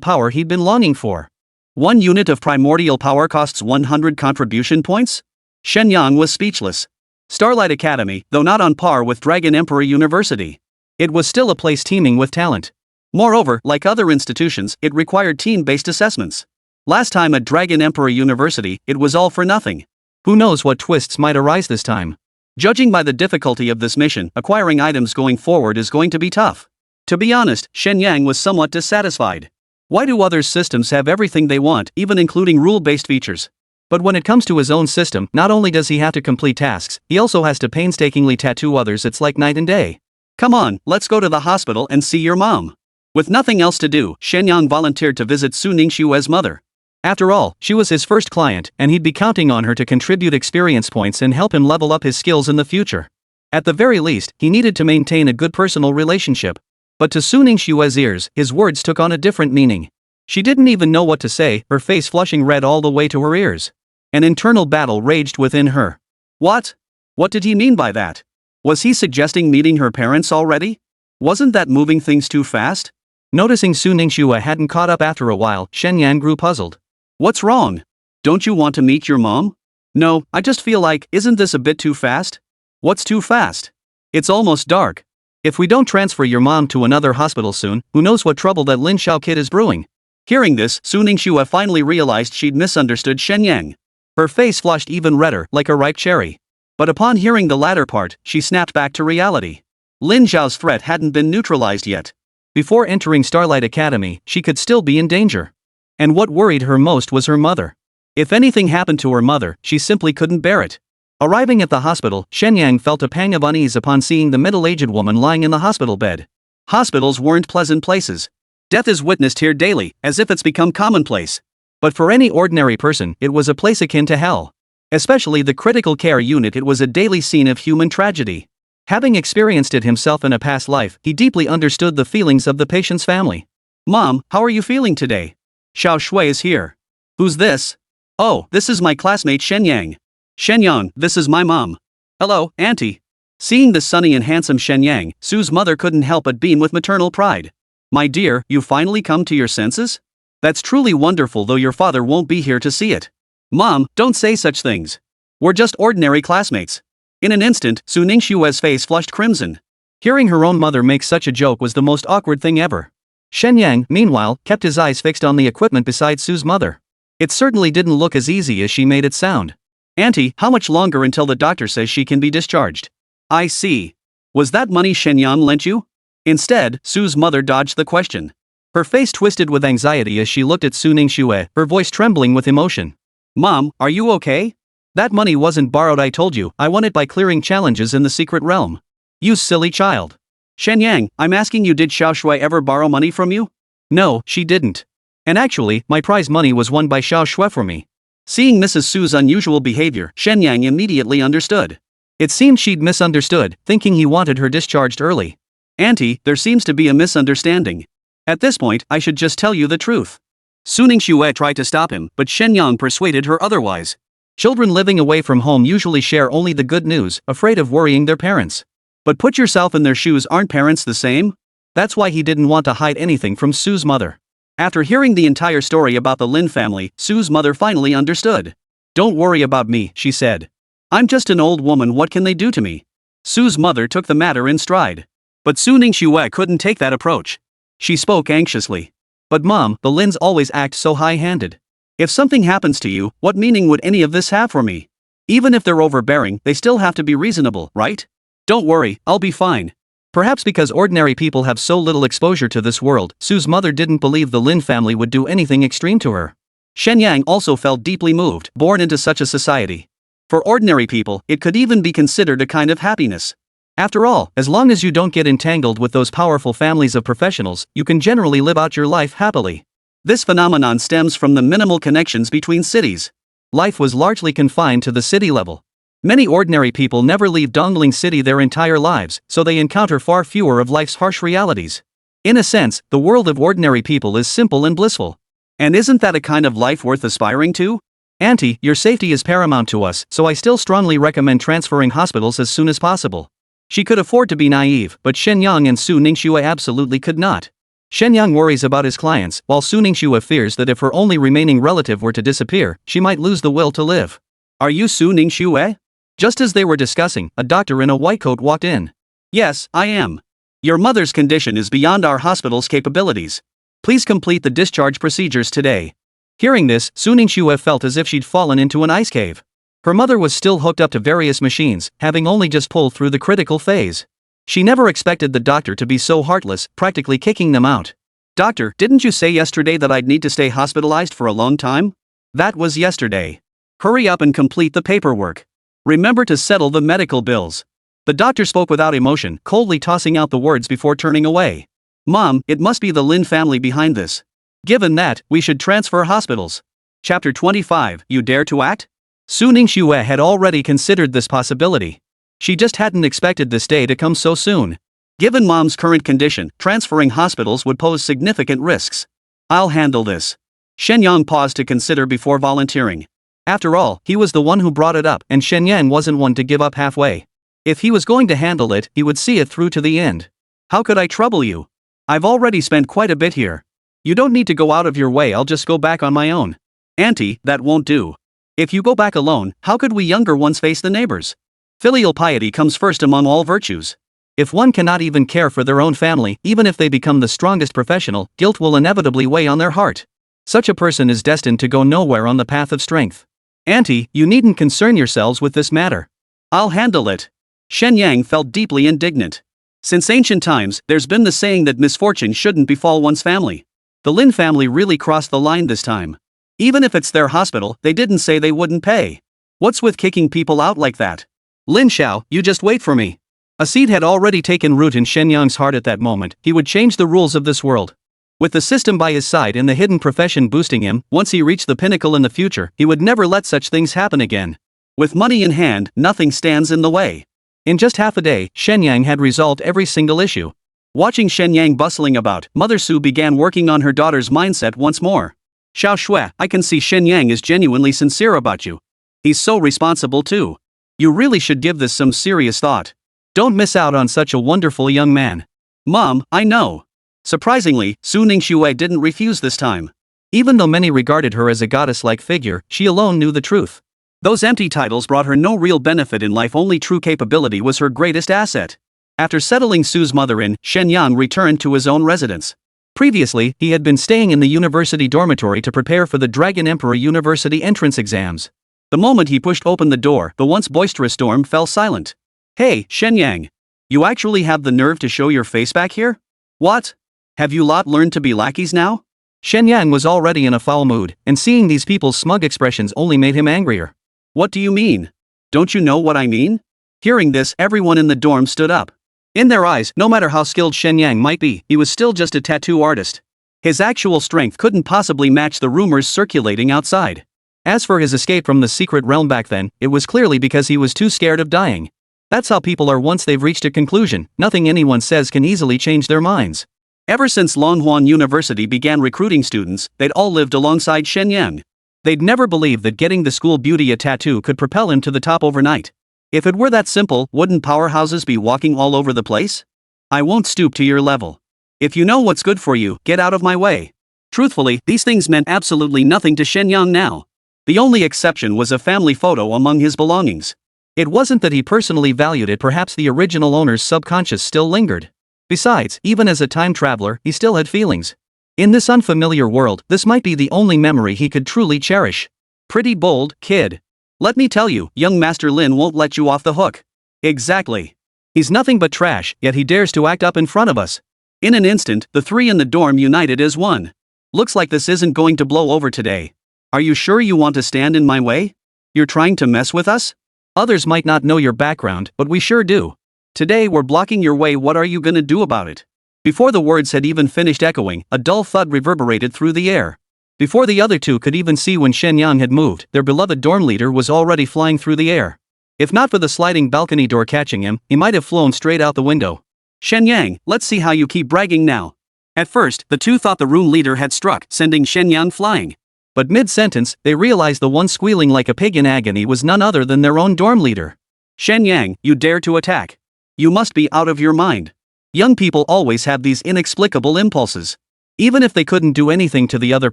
Speaker 2: power he'd been longing for. 1 unit of primordial power costs 100 contribution points? Shen Yang was speechless. Starlight Academy, though not on par with Dragon Emperor University, it was still a place teeming with talent. Moreover, like other institutions, it required team-based assessments. Last time at Dragon Emperor University, it was all for nothing. Who knows what twists might arise this time? Judging by the difficulty of this mission, acquiring items going forward is going to be tough. To be honest, Shen Yang was somewhat dissatisfied. Why do other systems have everything they want, even including rule-based features? But when it comes to his own system, not only does he have to complete tasks, he also has to painstakingly tattoo others. It's like night and day. Come on, let's go to the hospital and see your mom. With nothing else to do, Shen Yang volunteered to visit Su Ningxue's mother. After all, she was his first client, and he'd be counting on her to contribute experience points and help him level up his skills in the future. At the very least, he needed to maintain a good personal relationship. But to Su Ningxue's ears, his words took on a different meaning. She didn't even know what to say, her face flushing red all the way to her ears. An internal battle raged within her. What? What did he mean by that? Was he suggesting meeting her parents already? Wasn't that moving things too fast? Noticing Su Ningxue hadn't caught up after a while, Shen Yang grew puzzled. What's wrong? Don't you want to meet your mom? No, I just feel like, isn't this a bit too fast? What's too fast? It's almost dark. If we don't transfer your mom to another hospital soon, who knows what trouble that Lin Xiao kid is brewing. Hearing this, Su Ningxue finally realized she'd misunderstood Shen Yang. Her face flushed even redder, like a ripe cherry. But upon hearing the latter part, she snapped back to reality. Lin Xiao's threat hadn't been neutralized yet. Before entering Starlight Academy, she could still be in danger. And what worried her most was her mother. If anything happened to her mother, she simply couldn't bear it. Arriving at the hospital, Shen Yang felt a pang of unease upon seeing the middle-aged woman lying in the hospital bed. Hospitals weren't pleasant places. Death is witnessed here daily, as if it's become commonplace. But for any ordinary person, it was a place akin to hell. Especially the critical care unit, it was a daily scene of human tragedy. Having experienced it himself in a past life, he deeply understood the feelings of the patient's family. Mom, how are you feeling today? Xiao Shui is here. Who's this? Oh, this is my classmate Shen Yang. Shen Yang, this is my mom. Hello, Auntie. Seeing the sunny and handsome Shen Yang, Su's mother couldn't help but beam with maternal pride. My dear, you finally come to your senses? That's truly wonderful, though your father won't be here to see it. Mom, don't say such things. We're just ordinary classmates. In an instant, Su Ningxue's face flushed crimson. Hearing her own mother make such a joke was the most awkward thing ever. Shen Yang, meanwhile, kept his eyes fixed on the equipment beside Su's mother. It certainly didn't look as easy as she made it sound. Auntie, how much longer until the doctor says she can be discharged? I see. Was that money Shen Yang lent you? Instead, Su's mother dodged the question. Her face twisted with anxiety as she looked at Su Ningxue, her voice trembling with emotion. Mom, are you okay? That money wasn't borrowed, I told you. I won it by clearing challenges in the secret realm. You silly child. Shen Yang, I'm asking you, did Xiao Shui ever borrow money from you? No, she didn't. And actually, my prize money was won by Xiao Shui for me. Seeing Mrs. Su's unusual behavior, Shen Yang immediately understood. It seemed she'd misunderstood, thinking he wanted her discharged early. Auntie, there seems to be a misunderstanding. At this point, I should just tell you the truth. Su Ningxue tried to stop him, but Shen Yang persuaded her otherwise. Children living away from home usually share only the good news, afraid of worrying their parents. But put yourself in their shoes, aren't parents the same? That's why he didn't want to hide anything from Su's mother. After hearing the entire story about the Lin family, Su's mother finally understood. Don't worry about me, she said. I'm just an old woman, what can they do to me? Su's mother took the matter in stride. But Su Ningxue couldn't take that approach. She spoke anxiously. But Mom, the Lins always act so high-handed. If something happens to you, what meaning would any of this have for me? Even if they're overbearing, they still have to be reasonable, right? Don't worry, I'll be fine. Perhaps because ordinary people have so little exposure to this world, Su's mother didn't believe the Lin family would do anything extreme to her. Shen Yang also felt deeply moved, born into such a society. For ordinary people, it could even be considered a kind of happiness. After all, as long as you don't get entangled with those powerful families of professionals, you can generally live out your life happily. This phenomenon stems from the minimal connections between cities. Life was largely confined to the city level. Many ordinary people never leave Dongling City their entire lives, so they encounter far fewer of life's harsh realities. In a sense, the world of ordinary people is simple and blissful. And isn't that a kind of life worth aspiring to? Auntie, your safety is paramount to us, so I still strongly recommend transferring hospitals as soon as possible. She could afford to be naive, but Shen Yang and Su Ningxue absolutely could not. Shen Yang worries about his clients, while Su Ningxue fears that if her only remaining relative were to disappear, she might lose the will to live. Are you Su Ningxue? Just as they were discussing, a doctor in a white coat walked in. Yes, I am. Your mother's condition is beyond our hospital's capabilities. Please complete the discharge procedures today. Hearing this, Su Ningxue felt as if she'd fallen into an ice cave. Her mother was still hooked up to various machines, having only just pulled through the critical phase. She never expected the doctor to be so heartless, practically kicking them out. Doctor, didn't you say yesterday that I'd need to stay hospitalized for a long time? That was yesterday. Hurry up and complete the paperwork. Remember to settle the medical bills. The doctor spoke without emotion, coldly tossing out the words before turning away. Mom, it must be the Lin family behind this. Given that, we should transfer hospitals. Chapter 25, You Dare to Act? Su Ningxue had already considered this possibility. She just hadn't expected this day to come so soon. Given Mom's current condition, transferring hospitals would pose significant risks. I'll handle this. Shen Yang paused to consider before volunteering. After all, he was the one who brought it up, and Shen Yang wasn't one to give up halfway. If he was going to handle it, he would see it through to the end. How could I trouble you? I've already spent quite a bit here. You don't need to go out of your way, I'll just go back on my own. Auntie, that won't do. If you go back alone, how could we younger ones face the neighbors? Filial piety comes first among all virtues. If one cannot even care for their own family, even if they become the strongest professional, guilt will inevitably weigh on their heart. Such a person is destined to go nowhere on the path of strength. Auntie, you needn't concern yourselves with this matter. I'll handle it. Shen Yang felt deeply indignant. Since ancient times, there's been the saying that misfortune shouldn't befall one's family. The Lin family really crossed the line this time. Even if it's their hospital, they didn't say they wouldn't pay. What's with kicking people out like that? Lin Xiao, you just wait for me. A seed had already taken root in Shen Yang's heart at that moment. He would change the rules of this world. With the system by his side and the hidden profession boosting him, once he reached the pinnacle in the future, he would never let such things happen again. With money in hand, nothing stands in the way. In just half a day, Shen Yang had resolved every single issue. Watching Shen Yang bustling about, Mother Su began working on her daughter's mindset once more. Xiao Shui, I can see Shen Yang is genuinely sincere about you. He's so responsible too. You really should give this some serious thought. Don't miss out on such a wonderful young man. Mom, I know. Surprisingly, Su Ningxue didn't refuse this time. Even though many regarded her as a goddess-like figure, she alone knew the truth. Those empty titles brought her no real benefit in life, only true capability was her greatest asset. After settling Su's mother in, Shen Yang returned to his own residence. Previously, he had been staying in the university dormitory to prepare for the Dragon Emperor University entrance exams. The moment he pushed open the door, the once boisterous storm fell silent. Hey, Shen Yang. You actually have the nerve to show your face back here? What? Have you lot learned to be lackeys now?
Speaker 1: Shen Yang was already in a foul mood, and seeing these people's smug expressions only made him angrier.
Speaker 2: What do you mean? Don't you know what I mean? Hearing this, everyone in the dorm stood up. In their eyes, no matter how skilled Shen Yang might be, he was still just a tattoo artist. His actual strength couldn't possibly match the rumors circulating outside. As for his escape from the secret realm back then, it was clearly because he was too scared of dying. That's how people are once they've reached a conclusion. Nothing anyone says can easily change their minds. Ever since Longhorn University began recruiting students, they'd all lived alongside Shen Yang. They'd never believed that getting the school beauty a tattoo could propel him to the top overnight. If it were that simple, wouldn't powerhouses be walking all over the place? I won't stoop to your level. If you know what's good for you, get out of my way. Truthfully, these things meant absolutely nothing to Shen Yang now. The only exception was a family photo among his belongings. It wasn't that he personally valued it, perhaps the original owner's subconscious still lingered. Besides, even as a time traveler, he still had feelings. In this unfamiliar world, this might be the only memory he could truly cherish. Pretty bold, kid. Let me tell you, young Master Lin won't let you off the hook. Exactly. He's nothing but trash, yet he dares to act up in front of us. In an instant, the three in the dorm united as one. Looks like this isn't going to blow over today. Are you sure you want to stand in my way? You're trying to mess with us? Others might not know your background, but we sure do. Today we're blocking your way. What are you gonna do about it? Before the words had even finished echoing, a dull thud reverberated through the air. Before the other two could even see when Shen Yang had moved, their beloved dorm leader was already flying through the air. If not for the sliding balcony door catching him, he might have flown straight out the window. Shen Yang, let's see how you keep bragging now. At first, the two thought the room leader had struck, sending Shen Yang flying. But mid-sentence, they realized the one squealing like a pig in agony was none other than their own dorm leader. Shen Yang, you dare to attack. You must be out of your mind. Young people always have these inexplicable impulses. Even if they couldn't do anything to the other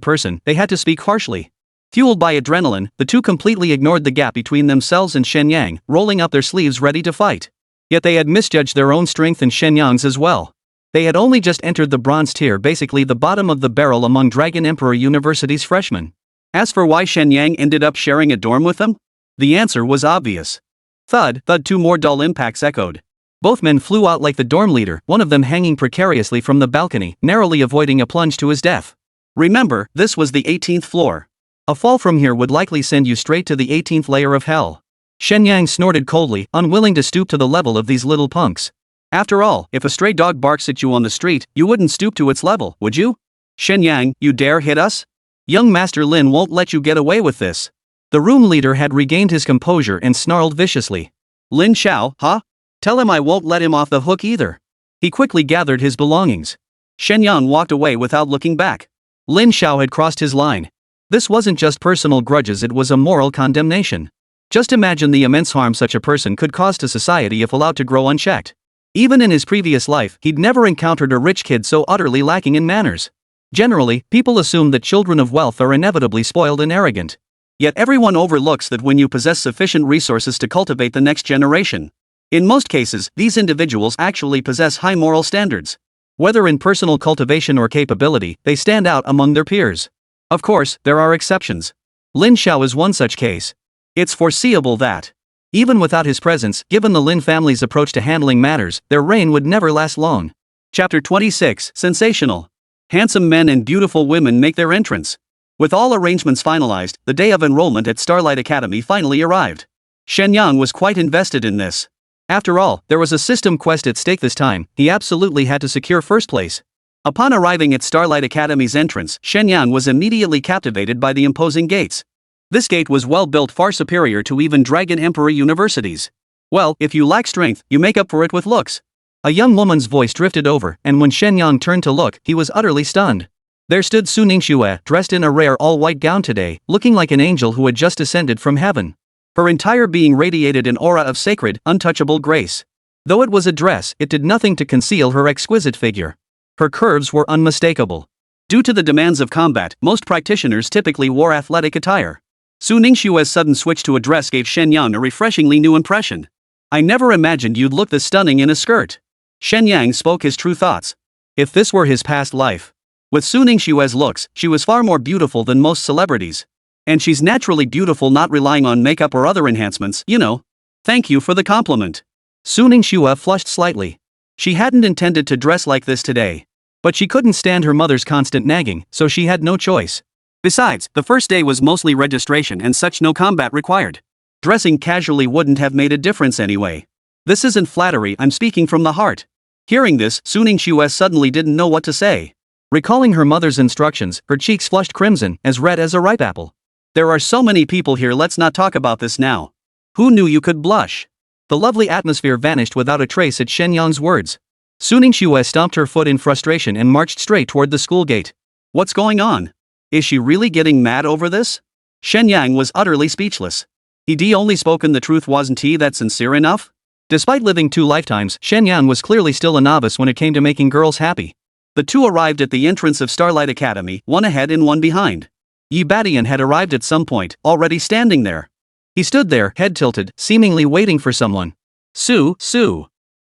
Speaker 2: person, they had to speak harshly. Fueled by adrenaline, the two completely ignored the gap between themselves and Shen Yang, rolling up their sleeves ready to fight. Yet they had misjudged their own strength and Shen Yang's as well. They had only just entered the bronze tier, basically the bottom of the barrel among Dragon Emperor University's freshmen. As for why Shen Yang ended up sharing a dorm with them, the answer was obvious. Thud, thud, two more dull impacts echoed. Both men flew out like the dorm leader, one of them hanging precariously from the balcony, narrowly avoiding a plunge to his death. Remember, this was the 18th floor. A fall from here would likely send you straight to the 18th layer of hell. Shen Yang snorted coldly, unwilling to stoop to the level of these little punks. After all, if a stray dog barks at you on the street, you wouldn't stoop to its level, would you? Shen Yang, you dare hit us? Young Master Lin won't let you get away with this. The room leader had regained his composure and snarled viciously. Lin Xiao, huh? Tell him I won't let him off the hook either. He quickly gathered his belongings. Shen Yang walked away without looking back. Lin Xiao had crossed his line. This wasn't just personal grudges, it was a moral condemnation. Just imagine the immense harm such a person could cause to society if allowed to grow unchecked. Even in his previous life, he'd never encountered a rich kid so utterly lacking in manners. Generally, people assume that children of wealth are inevitably spoiled and arrogant. Yet everyone overlooks that when you possess sufficient resources to cultivate the next generation. In most cases, these individuals actually possess high moral standards. Whether in personal cultivation or capability, they stand out among their peers. Of course, there are exceptions. Lin Xiao is one such case. It's foreseeable that, even without his presence, given the Lin family's approach to handling matters, their reign would never last long. Chapter 26, Sensational. Handsome men and beautiful women make their entrance. With all arrangements finalized, the day of enrollment at Starlight Academy finally arrived. Shen Yang was quite invested in this. After all, there was a system quest at stake this time. He absolutely had to secure first place. Upon arriving at Starlight Academy's entrance, Shen Yang was immediately captivated by the imposing gates. This gate was well built, far superior to even Dragon Emperor Universities. Well, if you lack strength, you make up for it with looks. A young woman's voice drifted over, and when Shen Yang turned to look, he was utterly stunned. There stood Su Ningxue, dressed in a rare all-white gown today, looking like an angel who had just descended from heaven. Her entire being radiated an aura of sacred, untouchable grace. Though it was a dress, it did nothing to conceal her exquisite figure. Her curves were unmistakable. Due to the demands of combat, most practitioners typically wore athletic attire. Su Ningxue's sudden switch to a dress gave Shen Yang a refreshingly new impression. I never imagined you'd look this stunning in a skirt. Shen Yang spoke his true thoughts. If this were his past life. With Su Ningxue's looks, she was far more beautiful than most celebrities. And she's naturally beautiful, not relying on makeup or other enhancements, you know. Thank you for the compliment. Su Ningxue flushed slightly. She hadn't intended to dress like this today. But she couldn't stand her mother's constant nagging, so she had no choice. Besides, the first day was mostly registration and such, no combat required. Dressing casually wouldn't have made a difference anyway. This isn't flattery, I'm speaking from the heart. Hearing this, Su Ningxue suddenly didn't know what to say. Recalling her mother's instructions, her cheeks flushed crimson, as red as a ripe apple. There are so many people here, let's not talk about this now. Who knew you could blush? The lovely atmosphere vanished without a trace at Shen Yang's words. Su Ningxue stomped her foot in frustration and marched straight toward the school gate. What's going on? Is she really getting mad over this? Shen Yang was utterly speechless. He'd only spoken the truth, wasn't he that sincere enough? Despite living 2 lifetimes, Shen Yang was clearly still a novice when it came to making girls happy. The two arrived at the entrance of Starlight Academy, one ahead and one behind. Yi Badian had arrived at some point, already standing there. He stood there, head tilted, seemingly waiting for someone. Su.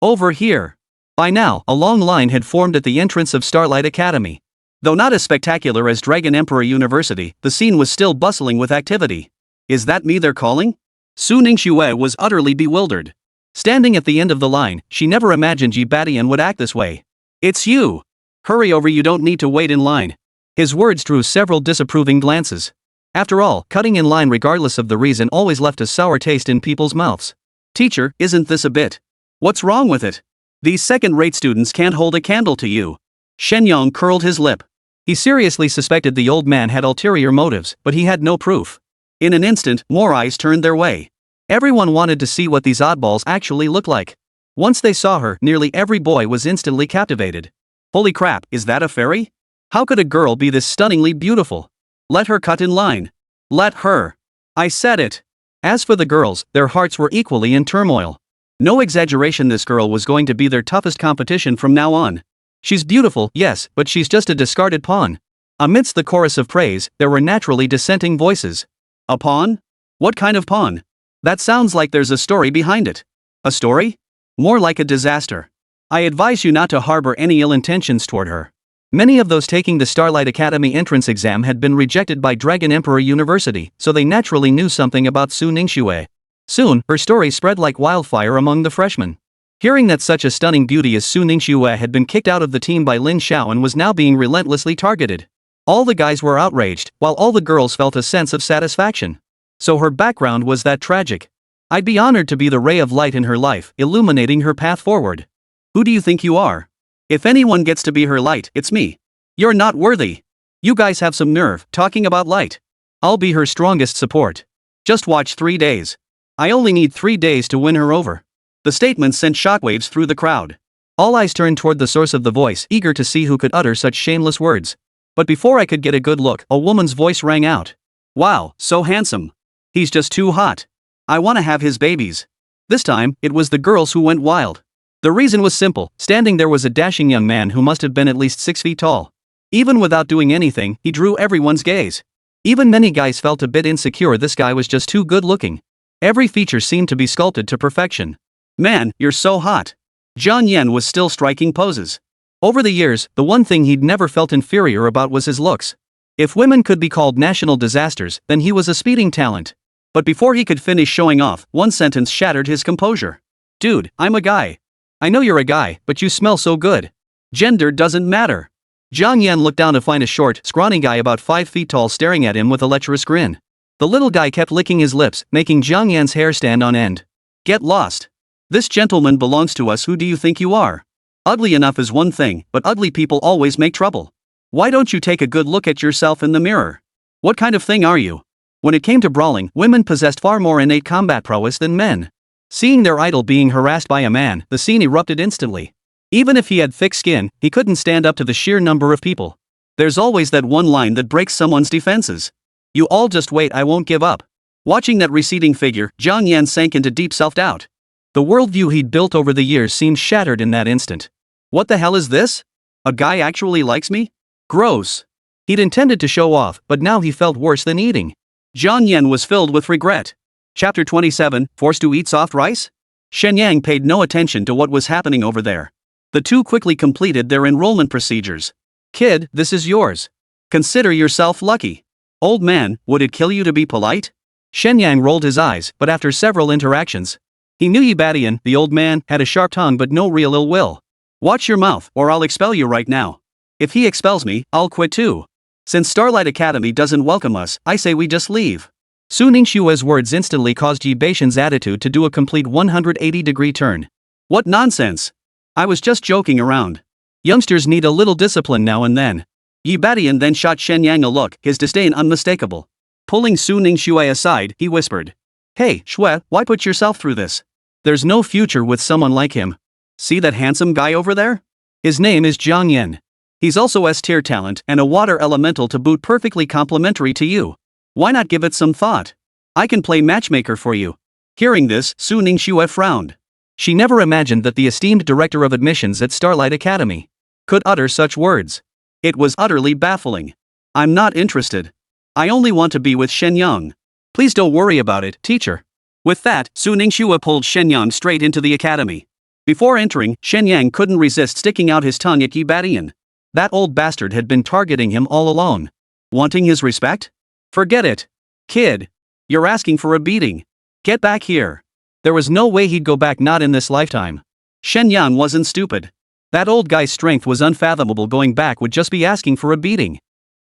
Speaker 2: Over here. By now, a long line had formed at the entrance of Starlight Academy. Though not as spectacular as Dragon Emperor University, the scene was still bustling with activity. Is that me they're calling? Su Ningxue was utterly bewildered. Standing at the end of the line, she never imagined Yi Badian would act this way. It's you! Hurry over, you don't need to wait in line. His words drew several disapproving glances. After all, cutting in line regardless of the reason always left a sour taste in people's mouths. Teacher, isn't this a bit? What's wrong with it? These second-rate students can't hold a candle to you. Shen Yang curled his lip. He seriously suspected the old man had ulterior motives, but he had no proof. In an instant, more eyes turned their way. Everyone wanted to see what these oddballs actually looked like. Once they saw her, nearly every boy was instantly captivated. Holy crap, is that a fairy? How could a girl be this stunningly beautiful? Let her cut in line. Let her. I said it. As for the girls, their hearts were equally in turmoil. No exaggeration, this girl was going to be their toughest competition from now on. She's beautiful, yes, but she's just a discarded pawn. Amidst the chorus of praise, there were naturally dissenting voices. A pawn? What kind of pawn? That sounds like there's a story behind it. A story? More like a disaster. I advise you not to harbor any ill intentions toward her. Many of those taking the Starlight Academy entrance exam had been rejected by Dragon Emperor University, so they naturally knew something about Su Ningxue. Soon, her story spread like wildfire among the freshmen. Hearing that such a stunning beauty as Su Ningxue had been kicked out of the team by Lin Xiao and was now being relentlessly targeted, all the guys were outraged, while all the girls felt a sense of satisfaction. So her background was that tragic. I'd be honored to be the ray of light in her life, illuminating her path forward. Who do you think you are? If anyone gets to be her light, it's me. You're not worthy. You guys have some nerve, talking about light. I'll be her strongest support. Just watch 3 days. I only need 3 days to win her over. The statement sent shockwaves through the crowd. All eyes turned toward the source of the voice, eager to see who could utter such shameless words. But before I could get a good look, a woman's voice rang out. Wow, so handsome. He's just too hot. I want to have his babies. This time, it was the girls who went wild. The reason was simple. Standing there was a dashing young man who must have been at least 6 feet tall. Even without doing anything, he drew everyone's gaze. Even many guys felt a bit insecure. This guy was just too good looking. Every feature seemed to be sculpted to perfection. Man, you're so hot. Jiang Yan was still striking poses. Over the years, the one thing he'd never felt inferior about was his looks. If women could be called national disasters, then he was a speeding talent. But before he could finish showing off, one sentence shattered his composure. Dude, I'm a guy. I know you're a guy, but you smell so good. Gender doesn't matter. Jiang Yan looked down to find a short, scrawny guy about 5 feet tall staring at him with a lecherous grin. The little guy kept licking his lips, making Jiang Yan's hair stand on end. Get lost. This gentleman belongs to us. Who do you think you are? Ugly enough is one thing, but ugly people always make trouble. Why don't you take a good look at yourself in the mirror? What kind of thing are you? When it came to brawling, women possessed far more innate combat prowess than men. Seeing their idol being harassed by a man, the scene erupted instantly. Even if he had thick skin, he couldn't stand up to the sheer number of people. There's always that one line that breaks someone's defenses. You all just wait, I won't give up. Watching that receding figure, Jiang Yan sank into deep self-doubt. The worldview he'd built over the years seemed shattered in that instant. What the hell is this? A guy actually likes me? Gross. He'd intended to show off, but now he felt worse than eating. Jiang Yan was filled with regret. Chapter 27, Forced to Eat Soft Rice? Shen Yang paid no attention to what was happening over there. The two quickly completed their enrollment procedures. Kid, this is yours. Consider yourself lucky. Old man, would it kill you to be polite? Shen Yang rolled his eyes, but after several interactions, He knew Yibadian, the old man, had a sharp tongue but no real ill will. Watch your mouth, or I'll expel you right now. If he expels me, I'll quit too. Since Starlight Academy doesn't welcome us, I say we just leave.
Speaker 1: Su Ningxue's words instantly caused Yi Beixian's attitude to do a complete 180-degree turn.
Speaker 2: What nonsense! I was just joking around.
Speaker 1: Youngsters need a little discipline now and then.
Speaker 2: Yibadian then shot Shen Yang a look, his disdain unmistakable. Pulling Su Ningxue aside, he whispered. Hey, Xue, why put yourself through this?
Speaker 1: There's no future with someone like him.
Speaker 2: See that handsome guy over there?
Speaker 1: His name is Jiang Yan.
Speaker 2: He's also S-tier talent and a water elemental to boot, perfectly complementary to you. Why not give it some thought? I can play matchmaker for you. Hearing this, Su Ningxue frowned.
Speaker 1: She never imagined that the esteemed director of admissions at Starlight Academy
Speaker 2: could utter such words. It was utterly baffling. I'm not interested. I only want to be with Shen Yang.
Speaker 1: Please don't worry about it, teacher.
Speaker 2: With that, Su Ningxue pulled Shen Yang straight into the academy. Before entering, Shen Yang couldn't resist sticking out his tongue at Yibadian.
Speaker 1: That old bastard had been targeting him all along.
Speaker 2: Wanting his respect? Forget it. Kid. You're asking for a beating. Get back here.
Speaker 1: There was no way he'd go back, not in this lifetime.
Speaker 2: Shen Yang wasn't stupid.
Speaker 1: That old guy's strength was unfathomable. Going back would just be asking for a beating.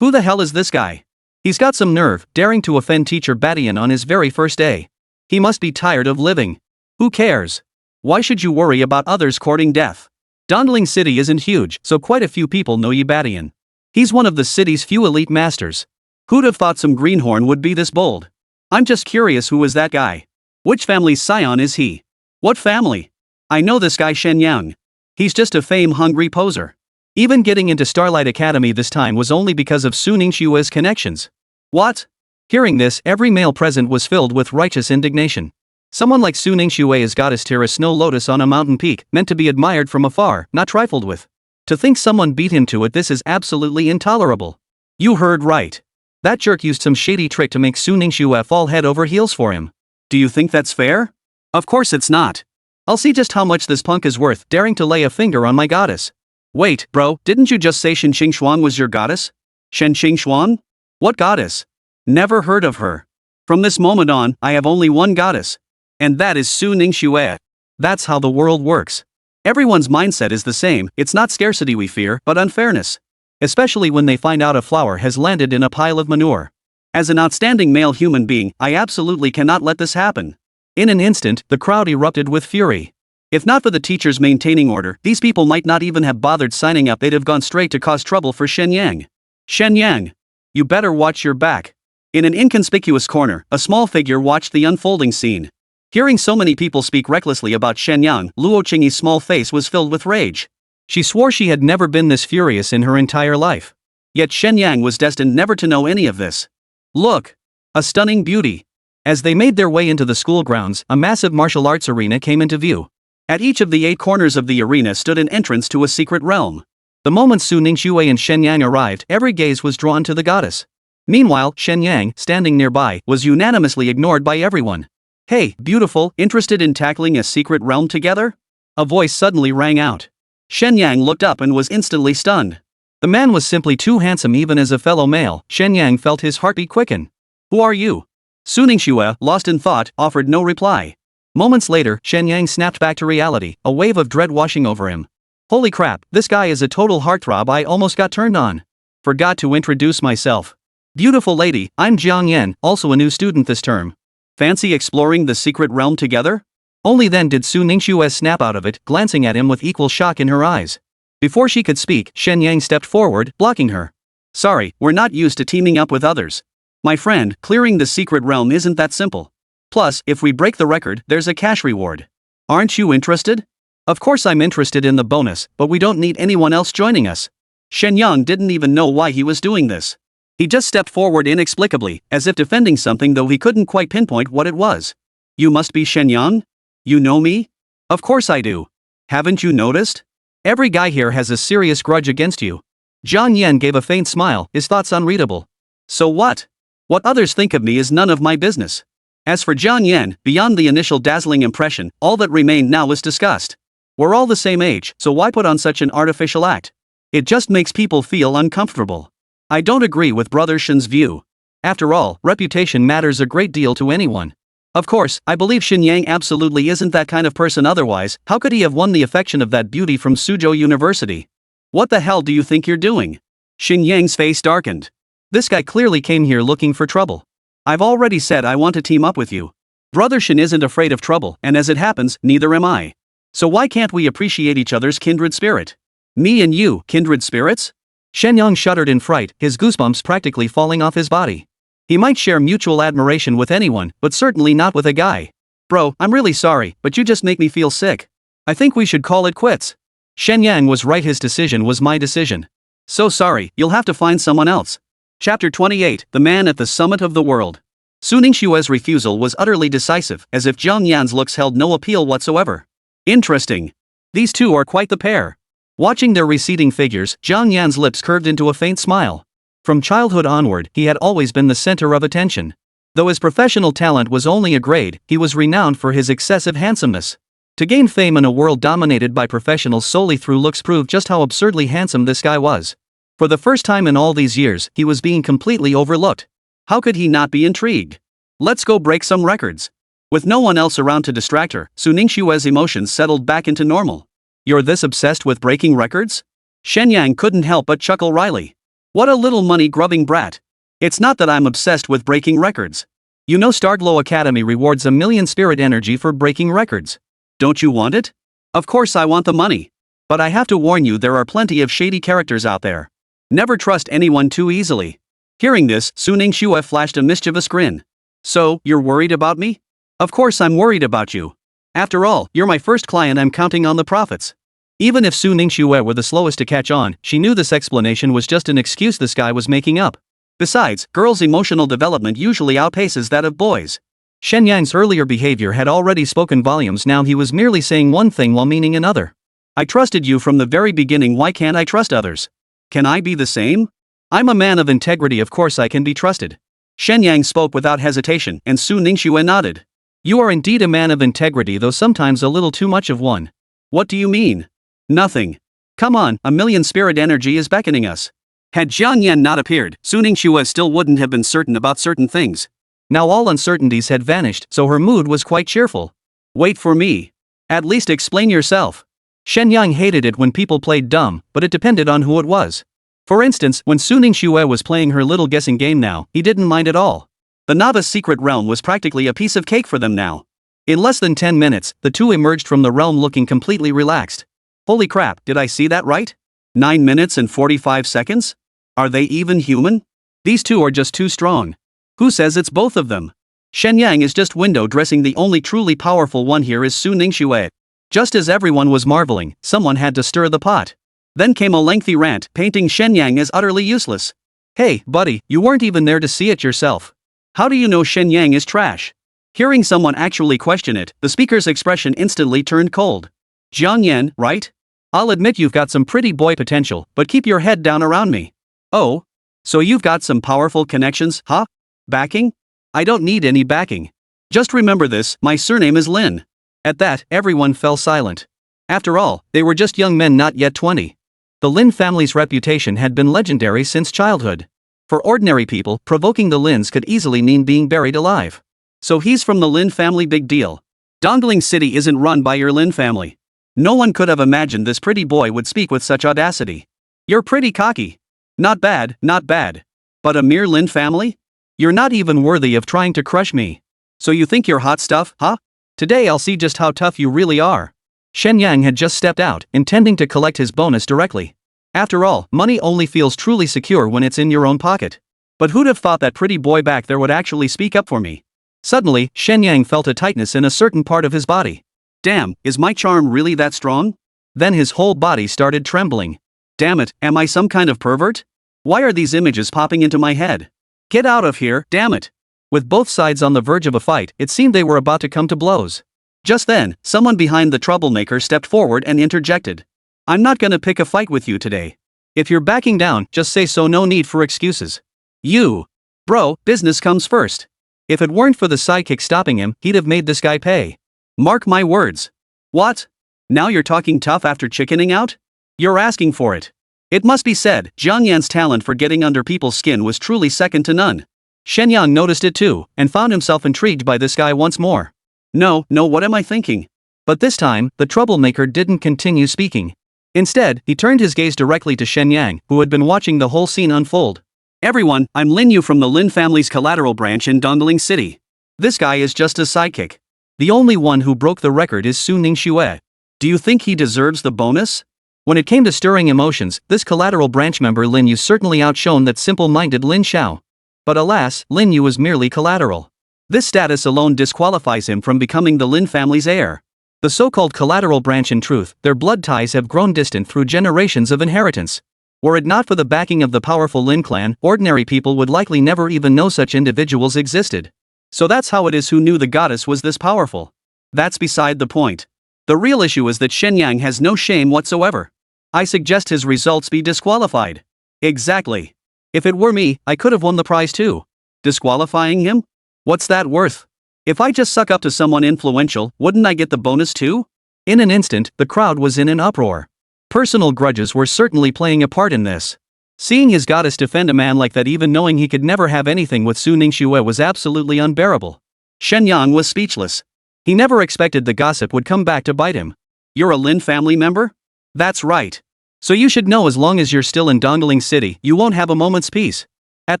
Speaker 2: Who the hell is this guy?
Speaker 1: He's got some nerve, daring to offend Teacher Badian on his very first day. He must be tired of living.
Speaker 2: Who cares? Why should you worry about others courting death?
Speaker 1: Dondling City isn't huge, so quite a few people know Yibadian. He's one of the city's few elite masters.
Speaker 2: Who'd have thought some greenhorn would be this bold? I'm just curious, who is that guy? Which family's scion is he? What family? I know this guy Shen Yang. He's just a fame-hungry poser.
Speaker 1: Even getting into Starlight Academy this time was only because of Su Ningxue's connections.
Speaker 2: What?
Speaker 1: Hearing this, every male present was filled with righteous indignation. Someone like Su Ningxue is goddess tier, a snow lotus on a mountain peak, meant to be admired from afar, not trifled with. To think someone beat him to it, this is absolutely intolerable.
Speaker 2: You heard right.
Speaker 1: That jerk used some shady trick to make Su Ningxue fall head over heels for him.
Speaker 2: Do you think that's fair? Of course it's not.
Speaker 1: I'll see just how much this punk is worth, daring to lay a finger on my goddess.
Speaker 2: Wait, bro, didn't you just say Shen Xingxuan was your goddess? Shen Xingxuan? What goddess? Never heard of her. From this moment on, I have only one goddess. And that is Su Ningxue.
Speaker 1: That's how the world works.
Speaker 2: Everyone's mindset is the same. It's not scarcity we fear, but unfairness.
Speaker 1: Especially when they find out a flower has landed in a pile of manure.
Speaker 2: As an outstanding male human being, I absolutely cannot let this happen.
Speaker 1: In an instant, the crowd erupted with fury.
Speaker 2: If not for the teachers maintaining order, these people might not even have bothered signing up. They'd have gone straight to cause trouble for Shen Yang. Shen Yang, you better watch your back. In an inconspicuous corner, a small figure watched the unfolding scene. Hearing so many people speak recklessly about Shen Yang, Luo Qingyi's small face was filled with rage.
Speaker 1: She swore she had never been this furious in her entire life.
Speaker 2: Yet Shen Yang was destined never to know any of this. Look! A stunning beauty.
Speaker 1: As they made their way into the school grounds, a massive martial arts arena came into view.
Speaker 2: At each of the 8 corners of the arena stood an entrance to a secret realm.
Speaker 1: The moment Su Ningxue and Shen Yang arrived, every gaze was drawn to the goddess. Meanwhile, Shen Yang, standing nearby, was unanimously ignored by everyone.
Speaker 2: Hey, beautiful, interested in tackling a secret realm together? A voice suddenly rang out. Shen Yang looked up and was instantly stunned.
Speaker 1: The man was simply too handsome. Even as a fellow male, Shen Yang felt his heartbeat quicken.
Speaker 2: Who are you? Su Ningxue, lost in thought, offered no reply.
Speaker 1: Moments later, Shen Yang snapped back to reality, a wave of dread washing over him. Holy crap, this guy is a total heartthrob. I almost got turned on. Forgot to introduce myself. Beautiful lady, I'm Jiang Yan, also a new student this term.
Speaker 2: Fancy exploring the secret realm together?
Speaker 1: Only then did Su Ningxue snap out of it, glancing at him with equal shock in her eyes. Before she could speak, Shen Yang stepped forward, blocking her.
Speaker 2: Sorry, we're not used to teaming up with others. My friend, clearing the secret realm isn't that simple. Plus, if we break the record, there's a cash reward. Aren't you interested?
Speaker 1: Of course I'm interested in the bonus, but we don't need anyone else joining us.
Speaker 2: Shen Yang didn't even know why he was doing this. He just stepped forward inexplicably, as if defending something, though he couldn't quite pinpoint what it was. You must be Shen Yang? You know me?
Speaker 1: Of course I do.
Speaker 2: Haven't you noticed?
Speaker 1: Every guy here has a serious grudge against you. Jiang Yan gave a faint smile, his thoughts unreadable.
Speaker 2: So what? What others think of me is none of my business. As for Jiang Yan, beyond the initial dazzling impression, all that remained now was disgust. We're all the same age, so why put on such an artificial act? It just makes people feel uncomfortable. I don't agree with Brother Shen's view. After all, reputation matters a great deal to anyone. Of course, I believe Shen Yang absolutely isn't that kind of person, otherwise, how could he have won the affection of that beauty from Suzhou University? What the hell do you think you're doing? Shen Yang's face darkened. This guy clearly came here looking for trouble. I've already said I want to team up with you. Brother Shen isn't afraid of trouble, and as it happens, neither am I. So why can't we appreciate each other's kindred spirit? Me and you, kindred spirits?
Speaker 1: Shen Yang shuddered in fright, his goosebumps practically falling off his body. He might share mutual admiration with anyone, but certainly not with a guy.
Speaker 2: Bro, I'm really sorry, but you just make me feel sick. I think we should call it quits.
Speaker 1: Shen Yang was right, his decision was my decision.
Speaker 2: So sorry, you'll have to find someone else. Chapter 28, The Man at the Summit of the World. Su Ningxue's refusal was utterly decisive, as if Zhang Yan's looks held no appeal whatsoever. Interesting. These two are quite the pair. Watching their receding figures, Zhang Yan's lips curved into a faint smile. From childhood onward, he had always been the center of attention. Though his professional talent was only a grade, he was renowned for his excessive handsomeness. To gain fame in a world dominated by professionals solely through looks proved just how absurdly handsome this guy was. For the first time in all these years, he was being completely overlooked. How could he not be intrigued? Let's go break some records. With no one else around to distract her, Su Ningxue's emotions settled back into normal. You're this obsessed with breaking records? Shen Yang couldn't help but chuckle wryly. What a little money-grubbing brat. It's not that I'm obsessed with breaking records. You know, Starglow Academy rewards 1 million spirit energy for breaking records. Don't you want it? Of course I want the money. But I have to warn you, there are plenty of shady characters out there. Never trust anyone too easily. Hearing this, Su Ningxue flashed a mischievous grin. So, you're worried about me? Of course I'm worried about you. After all, you're my first client, I'm counting on the profits. Even if Su Ningxue were the slowest to catch on, she knew this explanation was just an excuse this guy was making up. Besides, girls' emotional development usually outpaces that of boys. Shen Yang's earlier behavior had already spoken volumes, now he was merely saying one thing while meaning another. I trusted you from the very beginning, why can't I trust others? Can I be the same? I'm a man of integrity, of course I can be trusted. Shen Yang spoke without hesitation, and Su Ningxue nodded. You are indeed a man of integrity, though sometimes a little too much of one. What do you mean? Nothing. Come on, 1 million spirit energy is beckoning us. Had Zhang Yan not appeared, Su Ningxue still wouldn't have been certain about certain things. Now all uncertainties had vanished, so her mood was quite cheerful. Wait for me. At least explain yourself. Shen Yang hated it when people played dumb, but it depended on who it was. For instance, when Su Ningxue was playing her little guessing game now, he didn't mind at all. The novice secret realm was practically a piece of cake for them now. In less than 10 minutes, the two emerged from the realm looking completely relaxed. Holy crap, did I see that right? 9 minutes and 45 seconds? Are they even human? These two are just too strong. Who says it's both of them? Shen Yang is just window dressing, the only truly powerful one here is Su Ningxue. Just as everyone was marveling, someone had to stir the pot. Then came a lengthy rant, painting Shen Yang as utterly useless. Hey, buddy, you weren't even there to see it yourself. How do you know Shen Yang is trash? Hearing someone actually question it, the speaker's expression instantly turned cold. Zhang Yan, right? I'll admit you've got some pretty boy potential, but keep your head down around me. Oh? So you've got some powerful connections, huh? Backing? I don't need any backing. Just remember this, my surname is Lin. At that, everyone fell silent. After all, they were just young men not yet 20. The Lin family's reputation had been legendary since childhood. For ordinary people, provoking the Lins could easily mean being buried alive. So he's from the Lin family, big deal. Dongling City isn't run by your Lin family. No one could have imagined this pretty boy would speak with such audacity. You're pretty cocky. Not bad, not bad. But a mere Lin family? You're not even worthy of trying to crush me. So you think you're hot stuff, huh? Today I'll see just how tough you really are. Shen Yang had just stepped out, intending to collect his bonus directly. After all, money only feels truly secure when it's in your own pocket. But who'd have thought that pretty boy back there would actually speak up for me? Suddenly, Shen Yang felt a tightness in a certain part of his body. Damn, is my charm really that strong? Then his whole body started trembling. Damn it, am I some kind of pervert? Why are these images popping into my head? Get out of here, damn it. With both sides on the verge of a fight, it seemed they were about to come to blows. Just then, someone behind the troublemaker stepped forward and interjected. I'm not gonna pick a fight with you today. If you're backing down, just say so, no need for excuses. You. Bro, business comes first. If it weren't for the sidekick stopping him, he'd have made this guy pay. Mark my words. What? Now you're talking tough after chickening out? You're asking for it. It must be said, Zhang Yan's talent for getting under people's skin was truly second to none. Shen Yang noticed it too, and found himself intrigued by this guy once more. No, what am I thinking?
Speaker 1: But this time, the troublemaker didn't continue speaking. Instead, he turned his gaze directly to Shen Yang, who had been watching the whole scene unfold.
Speaker 2: Everyone, I'm Lin Yu from the Lin family's collateral branch in Dongling City. This guy is just a sidekick.
Speaker 1: The only one who broke the record is Su Ningxue.
Speaker 2: Do you think he deserves the bonus?
Speaker 1: When it came to stirring emotions, this collateral branch member Lin Yu certainly outshone that simple-minded Lin Xiao. But alas, Lin Yu was merely collateral.
Speaker 2: This status alone disqualifies him from becoming the Lin family's heir.
Speaker 1: The so-called collateral branch, in truth, their blood ties have grown distant through generations of inheritance. Were it not for the backing of the powerful Lin clan, ordinary people would likely never even know such individuals existed.
Speaker 2: So that's how it is who knew the goddess was this powerful. That's beside the point. The real issue is that Shen Yang has no shame whatsoever. I suggest his results be disqualified. Exactly. If it were me, I could have won the prize too. Disqualifying him? What's that worth? If I just suck up to someone influential, wouldn't I get the bonus too?
Speaker 1: In an instant, the crowd was in an uproar. Personal grudges were certainly playing a part in this. Seeing his goddess defend a man like that, even knowing he could never have anything with Su Ningxue, was absolutely unbearable.
Speaker 2: Shen Yang was speechless. He never expected the gossip would come back to bite him. You're a Lin family member? That's right.
Speaker 1: So you should know, as long as you're still in Dongling City, you won't have a moment's peace. At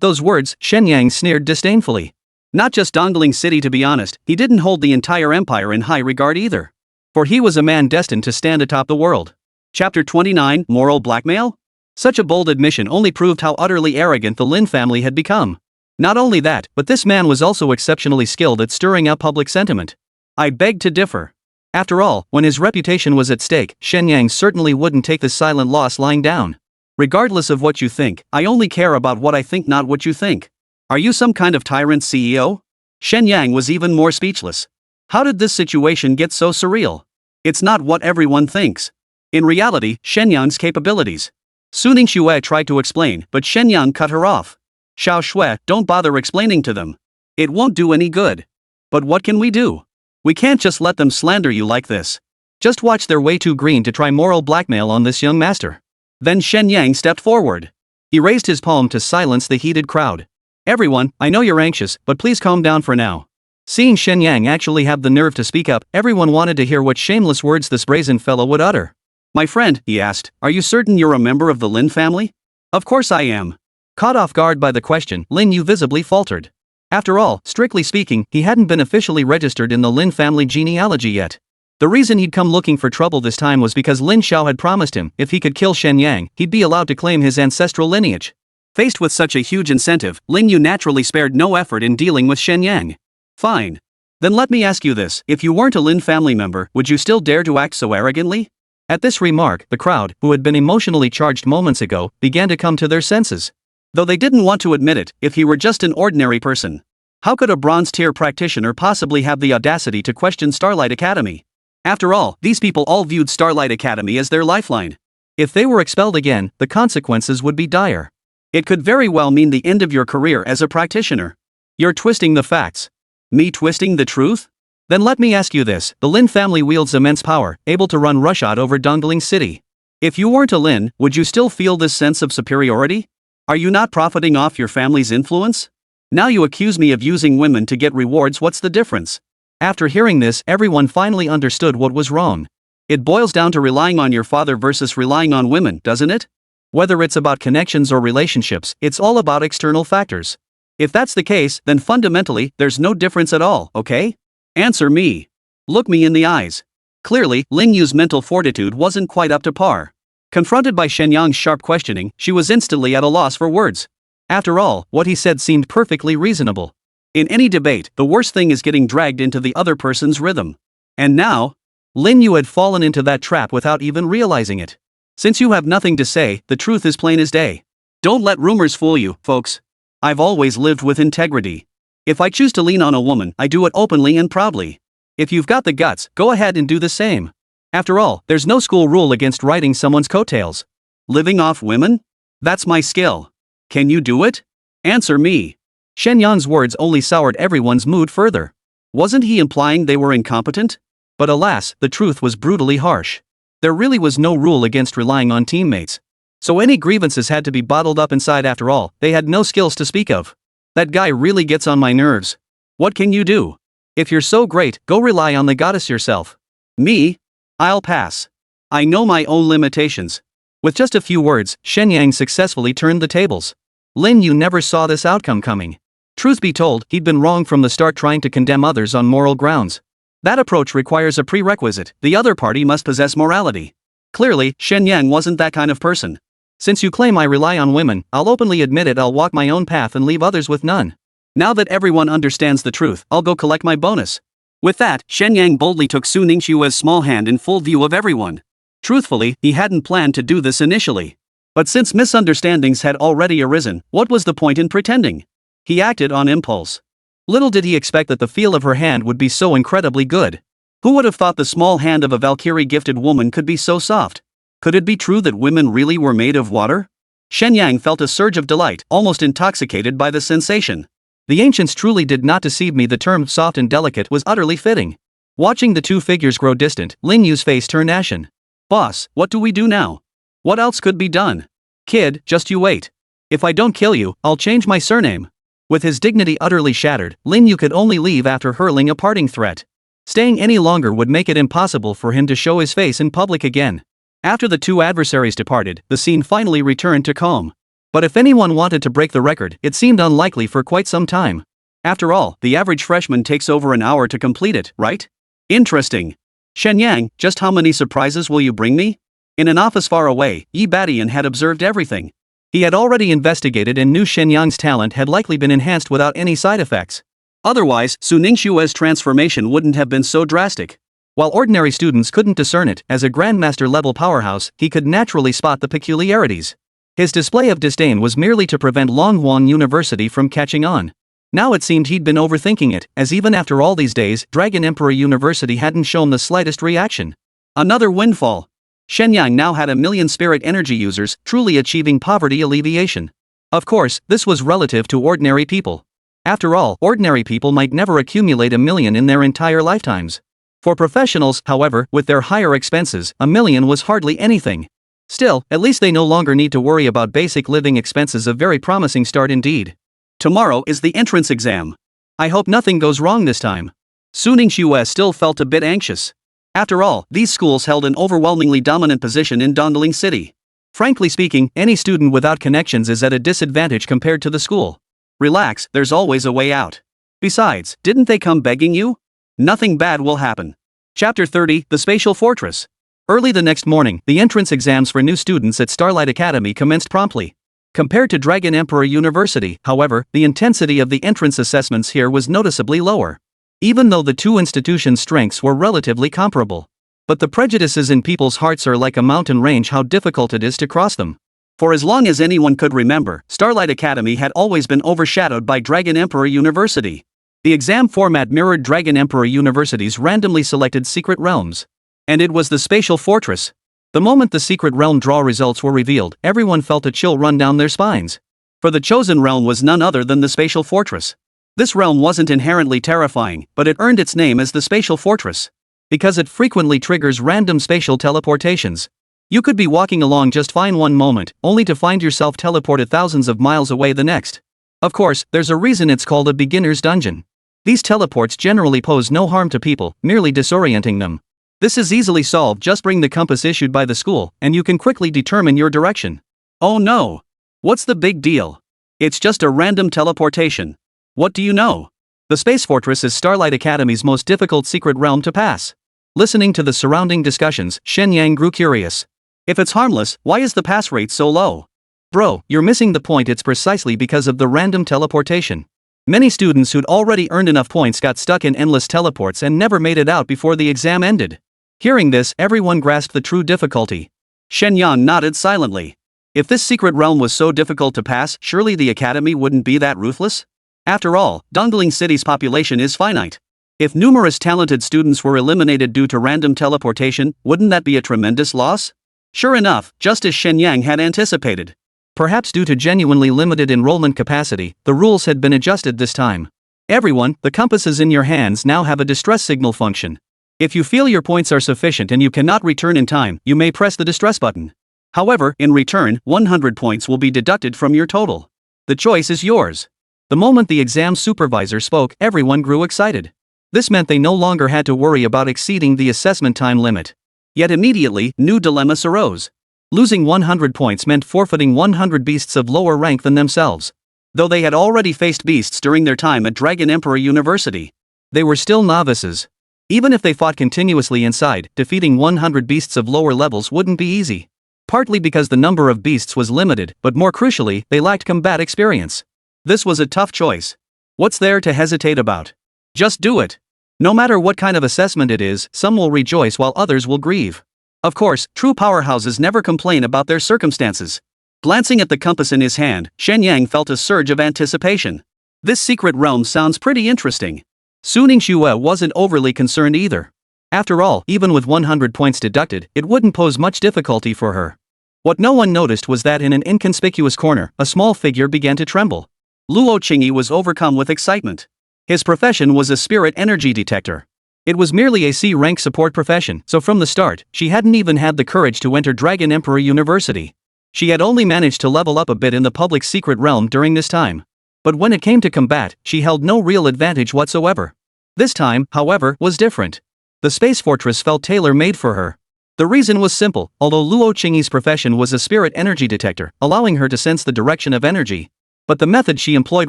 Speaker 1: those words, Shen Yang sneered disdainfully.
Speaker 2: Not just Dongling City, to be honest, he didn't hold the entire empire in high regard either.
Speaker 1: For he was a man destined to stand atop the world.
Speaker 2: Chapter 29, Moral Blackmail? Such a bold admission only proved how utterly arrogant the Lin family had become. Not only that, but this man was also exceptionally skilled at stirring up public sentiment. I beg to differ. After all, when his reputation was at stake, Shen Yang certainly wouldn't take the silent loss lying down. Regardless of what you think, I only care about what I think, not what you think. Are you some kind of tyrant CEO? Shen Yang was even more speechless. How did this situation get so surreal? It's not what everyone thinks. In reality, Shen Yang's capabilities. Su Ningxue tried to explain, but Shen Yang cut her off. Xiao Shui, don't bother explaining to them. It won't do any good. But what can we do? We can't just let them slander you like this.
Speaker 1: Just watch, they're way too green to try moral blackmail on this young master.
Speaker 2: Then Shen Yang stepped forward. He raised his palm to silence the heated crowd.
Speaker 1: Everyone, I know you're anxious, but please calm down for now. Seeing Shen Yang actually have the nerve to speak up, everyone wanted to hear what shameless words this brazen fellow would utter.
Speaker 2: My friend, he asked, are you certain you're a member of the Lin family? Of course I am.
Speaker 1: Caught off guard by the question, Lin Yu visibly faltered. After all, strictly speaking, he hadn't been officially registered in the Lin family genealogy yet. The reason he'd come looking for trouble this time was because Lin Xiao had promised him, if he could kill Shen Yang, he'd be allowed to claim his ancestral lineage.
Speaker 2: Faced with such a huge incentive, Lin Yu naturally spared no effort in dealing with Shen Yang. Fine. Then let me ask you this, if you weren't a Lin family member, would you still dare to act so arrogantly?
Speaker 1: At this remark, the crowd, who had been emotionally charged moments ago, began to come to their senses.
Speaker 2: Though they didn't want to admit it, if he were just an ordinary person, how could a bronze-tier practitioner possibly have the audacity to question Starlight Academy? After all, these people all viewed Starlight Academy as their lifeline.
Speaker 1: If they were expelled again, the consequences would be dire.
Speaker 2: It could very well mean the end of your career as a practitioner. You're twisting the facts. Me twisting the truth?
Speaker 1: Then let me ask you this, the Lin family wields immense power, able to run roughshod over Dongling City.
Speaker 2: If you weren't a Lin, would you still feel this sense of superiority? Are you not profiting off your family's influence? Now you accuse me of using women to get rewards, what's the difference?
Speaker 1: After hearing this, everyone finally understood what was wrong.
Speaker 2: It boils down to relying on your father versus relying on women, doesn't it?
Speaker 1: Whether it's about connections or relationships, it's all about external factors.
Speaker 2: If that's the case, then fundamentally, there's no difference at all, okay? Answer me. Look me in the eyes. Clearly, Ling Yu's mental fortitude wasn't quite up to par. Confronted by Shen Yang's sharp questioning, she was instantly at a loss for words.
Speaker 1: After all, what he said seemed perfectly reasonable.
Speaker 2: In any debate, the worst thing is getting dragged into the other person's rhythm. And now,
Speaker 1: Lin Yu had fallen into that trap without even realizing it.
Speaker 2: Since you have nothing to say, the truth is plain as day. Don't let rumors fool you, folks. I've always lived with integrity. If I choose to lean on a woman, I do it openly and proudly. If you've got the guts, go ahead and do the same. After all, there's no school rule against riding someone's coattails. Living off women? That's my skill. Can you do it? Answer me.
Speaker 1: Shen Yang's words only soured everyone's mood further.
Speaker 2: Wasn't he implying they were incompetent?
Speaker 1: But alas, the truth was brutally harsh. There really was no rule against relying on teammates. So any grievances had to be bottled up inside. After all, they had no skills to speak of.
Speaker 2: That guy really gets on my nerves. What can you do? If you're so great, go rely on the goddess yourself. Me? I'll pass. I know my own limitations. With just a few words, Shen Yang successfully turned the tables. Lin Yu never saw this outcome coming. Truth be told, he'd been wrong from the start trying to condemn others on moral grounds. That approach requires a prerequisite: the other party must possess morality. Clearly, Shen Yang wasn't that kind of person. Since you claim I rely on women, I'll openly admit it. I'll walk my own path and leave others with none. Now that everyone understands the truth, I'll go collect my bonus. With that, Shen Yang boldly took Su Ningxue's small hand in full view of everyone. Truthfully, he hadn't planned to do this initially. But since misunderstandings had already arisen, what was the point in pretending? He acted on impulse. Little did he expect that the feel of her hand would be so incredibly good. Who would have thought the small hand of a Valkyrie-gifted woman could be so soft? Could it be true that women really were made of water? Shen Yang felt a surge of delight, almost intoxicated by the sensation. The ancients truly did not deceive me. The term soft and delicate was utterly fitting. Watching the two figures grow distant, Lin Yu's face turned ashen. Boss, what do we do now? What else could be done? Kid, just you wait. If I don't kill you, I'll change my surname. With his dignity utterly shattered, Lin Yu could only leave after hurling a parting threat. Staying any longer would make it impossible for him to show his face in public again. After the two adversaries departed, the scene finally returned to calm. But if anyone wanted to break the record, it seemed unlikely for quite some time. After all, the average freshman takes over an hour to complete it, right? Interesting. Shen Yang, just how many surprises will you bring me? In an office far away, Yi Badian had observed everything. He had already investigated and knew Shen Yang's talent had likely been enhanced without any side effects. Otherwise, Su Ningxue's transformation wouldn't have been so drastic. While ordinary students couldn't discern it, as a Grandmaster-level powerhouse, he could naturally spot the peculiarities. His display of disdain was merely to prevent Longhuan University from catching on. Now it seemed he'd been overthinking it, as even after all these days, Dragon Emperor University hadn't shown the slightest reaction. Another windfall. Shen Yang now had 1 million spirit energy users, truly achieving poverty alleviation. Of course, this was relative to ordinary people. After all, ordinary people might never accumulate 1 million in their entire lifetimes. For professionals, however, with their higher expenses, 1 million was hardly anything. Still, at least they no longer need to worry about basic living expenses. A very promising start indeed. Tomorrow is the entrance exam. I hope nothing goes wrong this time. Su Ningxue still felt a bit anxious. After all, these schools held an overwhelmingly dominant position in Dongling City. Frankly speaking, any student without connections is at a disadvantage compared to the school. Relax, there's always a way out. Besides, didn't they come begging you? Nothing bad will happen. Chapter 30, The Spatial Fortress. Early the next morning, the entrance exams for new students at Starlight Academy commenced promptly. Compared to Dragon Emperor University, however, the intensity of the entrance assessments here was noticeably lower. Even though the two institutions' strengths were relatively comparable. But the prejudices in people's hearts are like a mountain range. How difficult it is to cross them. For as long as anyone could remember, Starlight Academy had always been overshadowed by Dragon Emperor University. The exam format mirrored Dragon Emperor University's randomly selected secret realms. And it was the Spatial Fortress. The moment the secret realm draw results were revealed, everyone felt a chill run down their spines. For the chosen realm was none other than the Spatial Fortress. This realm wasn't inherently terrifying, but it earned its name as the Spatial Fortress. Because it frequently triggers random spatial teleportations. You could be walking along just fine one moment, only to find yourself teleported thousands of miles away the next. Of course, there's a reason it's called a beginner's dungeon. These teleports generally pose no harm to people, merely disorienting them. This is easily solved. Just bring the compass issued by the school, and you can quickly determine your direction. Oh no! What's the big deal? It's just a random teleportation. What do you know? The Space Fortress is Starlight Academy's most difficult secret realm to pass. Listening to the surrounding discussions, Shen Yang grew curious. If it's harmless, why is the pass rate so low? Bro, you're missing the point. It's precisely because of the random teleportation. Many students who'd already earned enough points got stuck in endless teleports and never made it out before the exam ended. Hearing this, everyone grasped the true difficulty. Shen Yang nodded silently. If this secret realm was so difficult to pass, surely the academy wouldn't be that ruthless? After all, Dongling City's population is finite. If numerous talented students were eliminated due to random teleportation, wouldn't that be a tremendous loss? Sure enough, just as Shen Yang had anticipated. Perhaps due to genuinely limited enrollment capacity, the rules had been adjusted this time. Everyone, the compasses in your hands now have a distress signal function. If you feel your points are sufficient and you cannot return in time, you may press the distress button. However, in return, 100 points will be deducted from your total. The choice is yours. The moment the exam supervisor spoke, everyone grew excited. This meant they no longer had to worry about exceeding the assessment time limit. Yet immediately, new dilemmas arose. Losing 100 points meant forfeiting 100 beasts of lower rank than themselves. Though they had already faced beasts during their time at Dragon Emperor University, they were still novices. Even if they fought continuously inside, defeating 100 beasts of lower levels wouldn't be easy. Partly because the number of beasts was limited, but more crucially, they lacked combat experience. This was a tough choice. What's there to hesitate about? Just do it. No matter what kind of assessment it is, some will rejoice while others will grieve. Of course, true powerhouses never complain about their circumstances. Glancing at the compass in his hand, Shen Yang felt a surge of anticipation. This secret realm sounds pretty interesting. Su Ningxue wasn't overly concerned either. After all, even with 100 points deducted, it wouldn't pose much difficulty for her. What no one noticed was that in an inconspicuous corner, a small figure began to tremble. Luo Qingyi was overcome with excitement. His profession was a spirit energy detector. It was merely a C-rank support profession, so from the start, she hadn't even had the courage to enter Dragon Emperor University. She had only managed to level up a bit in the public secret realm during this time. But when it came to combat, she held no real advantage whatsoever. This time, however, was different. The space fortress felt tailor-made for her. The reason was simple. Although Luo Qingyi's profession was a spirit energy detector, allowing her to sense the direction of energy, but the method she employed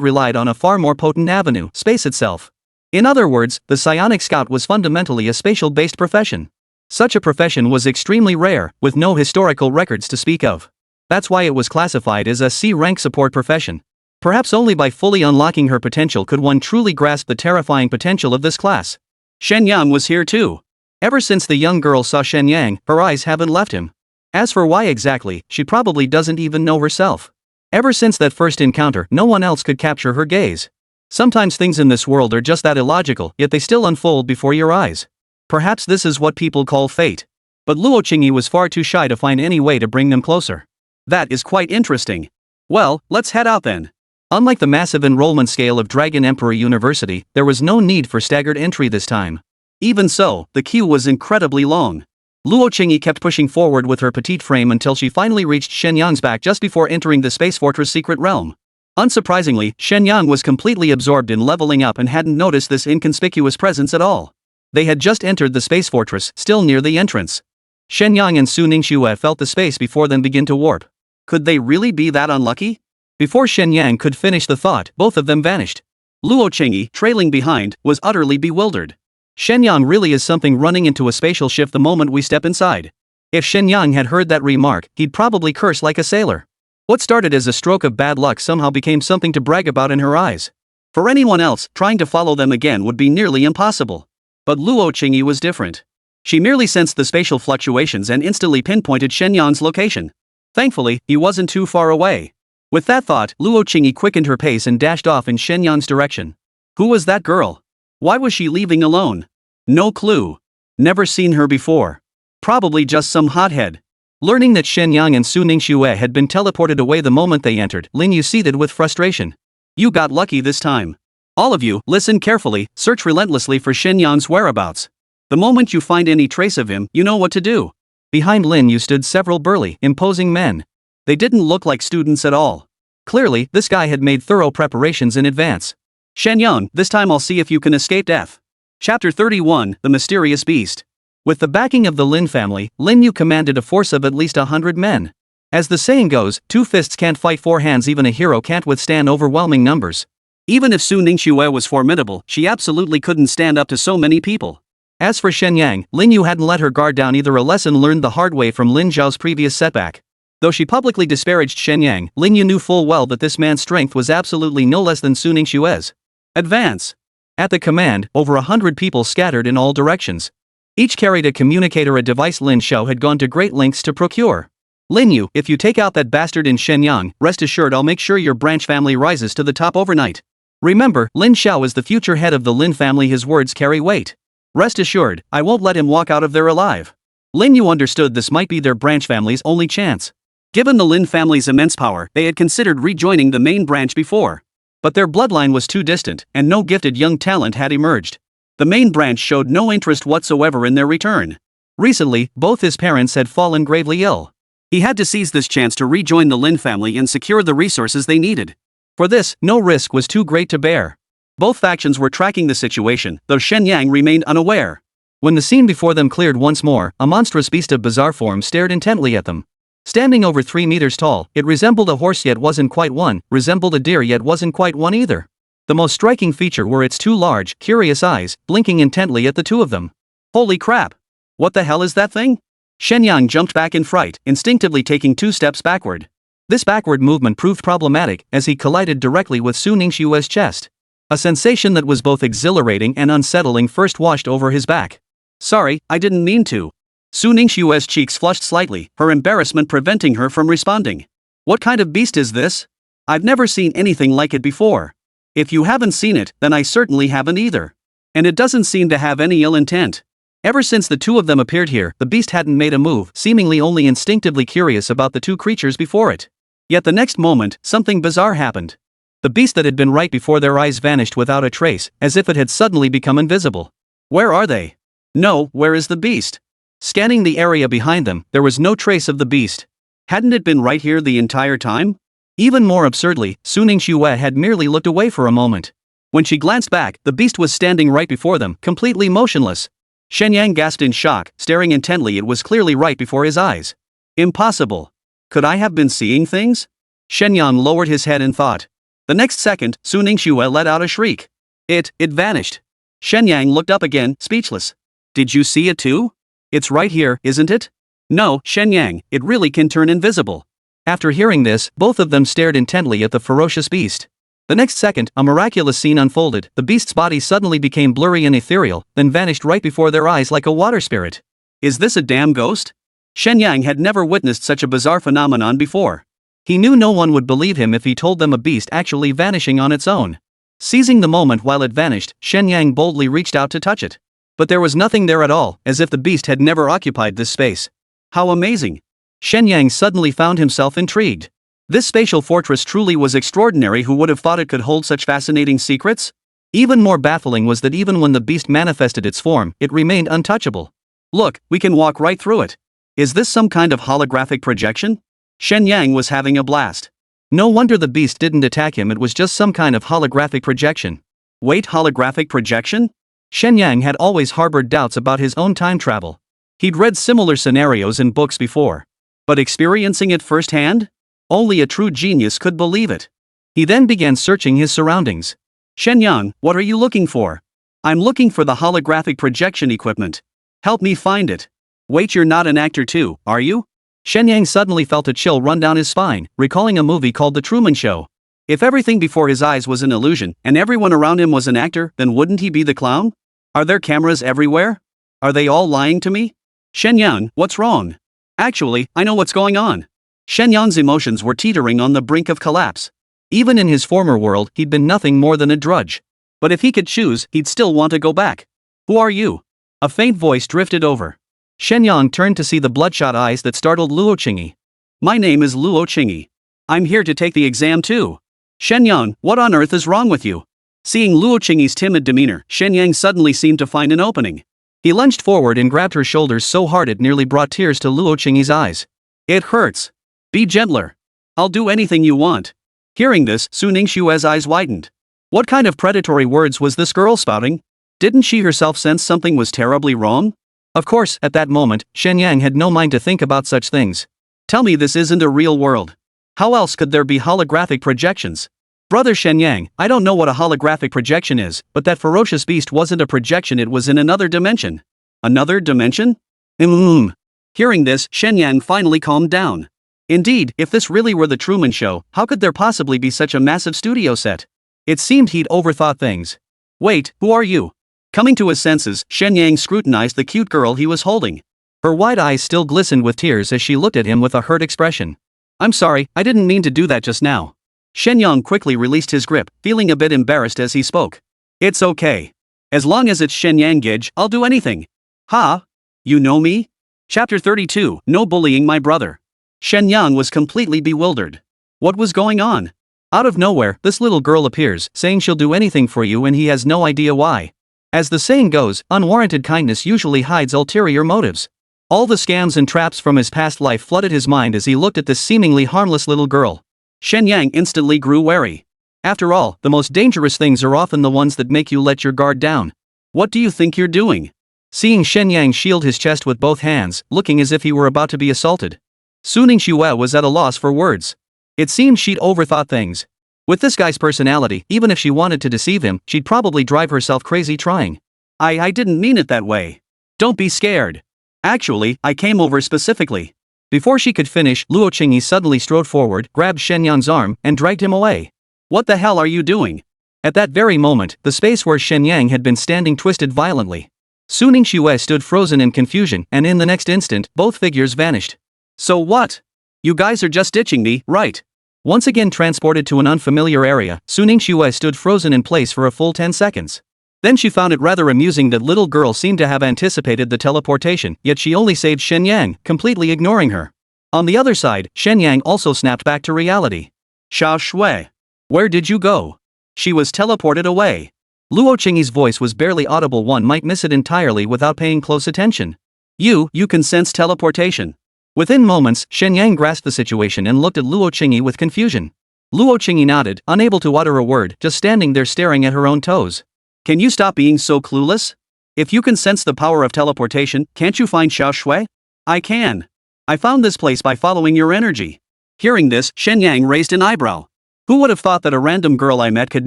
Speaker 2: relied on a far more potent avenue, space itself. In other words, the psionic scout was fundamentally a spatial-based profession. Such a profession was extremely rare, with no historical records to speak of. That's why it was classified as a C-rank support profession. Perhaps only by fully unlocking her potential could one truly grasp the terrifying potential of this class. Shen Yang was here too. Ever since the young girl saw Shen Yang, her eyes haven't left him. As for why exactly, she probably doesn't even know herself. Ever since that first encounter, no one else could capture her gaze. Sometimes things in this world are just that illogical, yet they still unfold before your eyes. Perhaps this is what people call fate. But Luo Qingyi was far too shy to find any way to bring them closer. That is quite interesting. Well, let's head out then. Unlike the massive enrollment scale of Dragon Emperor University, there was no need for staggered entry this time. Even so, the queue was incredibly long. Luo Qingyi kept pushing forward with her petite frame until she finally reached Shen Yang's back just before entering the Space Fortress secret realm. Unsurprisingly, Shen Yang was completely absorbed in leveling up and hadn't noticed this inconspicuous presence at all. They had just entered the Space Fortress, still near the entrance. Shen Yang and Su Ningxue felt the space before them begin to warp. Could they really be that unlucky? Before Shen Yang could finish the thought, both of them vanished. Luo Qingyi, trailing behind, was utterly bewildered. Shen Yang really is something running into a spatial shift the moment we step inside. If Shen Yang had heard that remark, he'd probably curse like a sailor. What started as a stroke of bad luck somehow became something to brag about in her eyes. For anyone else, trying to follow them again would be nearly impossible. But Luo Qingyi was different. She merely sensed the spatial fluctuations and instantly pinpointed Shen Yang's location. Thankfully, he wasn't too far away. With that thought, Luo Qingyi quickened her pace and dashed off in Shen Yang's direction. Who was that girl? Why was she leaving alone? No clue. Never seen her before. Probably just some hothead. Learning that Shen Yang and Su Ningxue had been teleported away the moment they entered, Lin Yu seethed with frustration. You got lucky this time. All of you, listen carefully, search relentlessly for Shen Yang's whereabouts. The moment you find any trace of him, you know what to do. Behind Lin Yu stood several burly, imposing men. They didn't look like students at all. Clearly, this guy had made thorough preparations in advance. Shen Yang, this time I'll see if you can escape death. Chapter 31, The Mysterious Beast. With the backing of the Lin family, Lin Yu commanded a force of at least 100 men. As the saying goes, 2 fists can't fight 4 hands. Even a hero can't withstand overwhelming numbers. Even if Su Ningxue was formidable, she absolutely couldn't stand up to so many people. As for Shen Yang, Lin Yu hadn't let her guard down either, a lesson learned the hard way from Lin Zhao's previous setback. Though she publicly disparaged Shen Yang, Lin Yu knew full well that this man's strength was absolutely no less than Su Ningxue's. Advance! At the command, over 100 people scattered in all directions. Each carried a communicator, a device Lin Zhao had gone to great lengths to procure. Lin Yu, if you take out that bastard in Shen Yang, rest assured I'll make sure your branch family rises to the top overnight. Remember, Lin Zhao is the future head of the Lin family. His words carry weight. Rest assured, I won't let him walk out of there alive. Lin Yu understood this might be their branch family's only chance. Given the Lin family's immense power, they had considered rejoining the main branch before. But their bloodline was too distant, and no gifted young talent had emerged. The main branch showed no interest whatsoever in their return. Recently, both his parents had fallen gravely ill. He had to seize this chance to rejoin the Lin family and secure the resources they needed. For this, no risk was too great to bear. Both factions were tracking the situation, though Shen Yang remained unaware.
Speaker 1: When the scene before them cleared once more, a monstrous beast of bizarre form stared intently at them. Standing over 3 meters tall, it resembled a horse yet wasn't quite one, resembled a deer yet wasn't quite one either. The most striking feature were its 2 large, curious eyes, blinking intently at the 2 of them.
Speaker 2: Holy crap! What the hell is that thing? Shen Yang jumped back in fright, instinctively taking 2 steps backward.
Speaker 1: This backward movement proved problematic as he collided directly with Su Ningxue's chest. A sensation that was both exhilarating and unsettling first washed over his back.
Speaker 2: Sorry, I didn't mean to. Su Ningxue's cheeks flushed slightly, her embarrassment preventing her from responding. What kind of beast is this? I've never seen anything like it before. If you haven't seen it, then I certainly haven't either. And it doesn't seem to have any ill intent. Ever since the 2 of them appeared here, the beast hadn't made a move, seemingly only instinctively curious about the 2 creatures before it. Yet the next moment, something bizarre happened. The beast that had been right before their eyes vanished without a trace, as if it had suddenly become invisible. Where are they? No, where is the beast? Scanning the area behind them, there was no trace of the beast. Hadn't it been right here the entire time? Even more absurdly, Su Ningxue had merely looked away for a moment. When she glanced back, the beast was standing right before them, completely motionless. Shen Yang gasped in shock, staring intently. It was clearly right before his eyes. Impossible. Could I have been seeing things? Shen Yang lowered his head in thought. The next second, Su Ningxue let out a shriek. It vanished. Shen Yang looked up again, speechless. Did you see it too? It's right here, isn't it? No, Shen Yang, it really can turn invisible. After hearing this, both of them stared intently at the ferocious beast. The next second, a miraculous scene unfolded. The beast's body suddenly became blurry and ethereal, then vanished right before their eyes like a water spirit. Is this a damn ghost? Shen Yang had never witnessed such a bizarre phenomenon before. He knew no one would believe him if he told them a beast actually vanishing on its own. Seizing the moment while it vanished, Shen Yang boldly reached out to touch it. But there was nothing there at all, as if the beast had never occupied this space. How amazing! Shen Yang suddenly found himself intrigued. This spatial fortress truly was extraordinary. Who would have thought it could hold such fascinating secrets? Even more baffling was that even when the beast manifested its form, it remained untouchable. Look, we can walk right through it. Is this some kind of holographic projection? Shen Yang was having a blast. No wonder the beast didn't attack him. It was just some kind of holographic projection. Wait, holographic projection? Shen Yang had always harbored doubts about his own time travel. He'd read similar scenarios in books before. But experiencing it firsthand? Only a true genius could believe it. He then began searching his surroundings. Shen Yang, what are you looking for? I'm looking for the holographic projection equipment. Help me find it. Wait, you're not an actor too, are you? Shen Yang suddenly felt a chill run down his spine, recalling a movie called The Truman Show. If everything before his eyes was an illusion, and everyone around him was an actor, then wouldn't he be the clown? Are there cameras everywhere? Are they all lying to me? Shen Yang, what's wrong? Actually, I know what's going on. Shen Yang's emotions were teetering on the brink of collapse. Even in his former world, he'd been nothing more than a drudge. But if he could choose, he'd still want to go back. Who are you? A faint voice drifted over. Shen Yang turned to see the bloodshot eyes that startled Luo Qingyi. My name is Luo Qingyi. I'm here to take the exam too. Shen Yang, what on earth is wrong with you? Seeing Luo Qingyi's timid demeanor, Shen Yang suddenly seemed to find an opening. He lunged forward and grabbed her shoulders so hard it nearly brought tears to Luo Qingyi's eyes. It hurts. Be gentler. I'll do anything you want. Hearing this, Su Ningxue's eyes widened. What kind of predatory words was this girl spouting? Didn't she herself sense something was terribly wrong? Of course, at that moment, Shen Yang had no mind to think about such things. Tell me this isn't a real world. How else could there be holographic projections? Brother Shen Yang, I don't know what a holographic projection is, but that ferocious beast wasn't a projection, it was in another dimension. Another dimension? Hearing this, Shen Yang finally calmed down. Indeed, if this really were the Truman Show, how could there possibly be such a massive studio set? It seemed he'd overthought things. Wait, who are you? Coming to his senses, Shen Yang scrutinized the cute girl he was holding. Her wide eyes still glistened with tears as she looked at him with a hurt expression. I'm sorry, I didn't mean to do that just now. Shen Yang quickly released his grip, feeling a bit embarrassed as he spoke. It's okay. As long as it's Shen Yang Gage, I'll do anything. Ha? You know me? Chapter 32, No Bullying My Brother. Shen Yang was completely bewildered. What was going on? Out of nowhere, this little girl appears, saying she'll do anything for you, and he has no idea why. As the saying goes, unwarranted kindness usually hides ulterior motives. All the scams and traps from his past life flooded his mind as he looked at this seemingly harmless little girl. Shen Yang instantly grew wary. After all, the most dangerous things are often the ones that make you let your guard down. What do you think you're doing? Seeing Shen Yang shield his chest with both hands, looking as if he were about to be assaulted, Su Ningxue was at a loss for words. It seemed she'd overthought things. With this guy's personality, even if she wanted to deceive him, she'd probably drive herself crazy trying. I didn't mean it that way. Don't be scared. Actually, I came over specifically. Before she could finish, Luo Qingyi suddenly strode forward, grabbed Shen Yang's arm, and dragged him away. What the hell are you doing? At that very moment, the space where Shen Yang had been standing twisted violently. Su Ningxue stood frozen in confusion, and in the next instant, both figures vanished. So what? You guys are just ditching me, right? Once again transported to an unfamiliar area, Su Ningxue stood frozen in place for a full 10 seconds. Then she found it rather amusing that little girl seemed to have anticipated the teleportation, yet she only saved Shen Yang, completely ignoring her. On the other side, Shen Yang also snapped back to reality. Xiao Shui. Where did you go? She was teleported away. Luo Qingyi's voice was barely audible, one might miss it entirely without paying close attention. You can sense teleportation. Within moments, Shen Yang grasped the situation and looked at Luo Qingyi with confusion. Luo Qingyi nodded, unable to utter a word, just standing there staring at her own toes. Can you stop being so clueless? If you can sense the power of teleportation, can't you find Xiao Shui? I can. I found this place by following your energy. Hearing this, Shen Yang raised an eyebrow. Who would have thought that a random girl I met could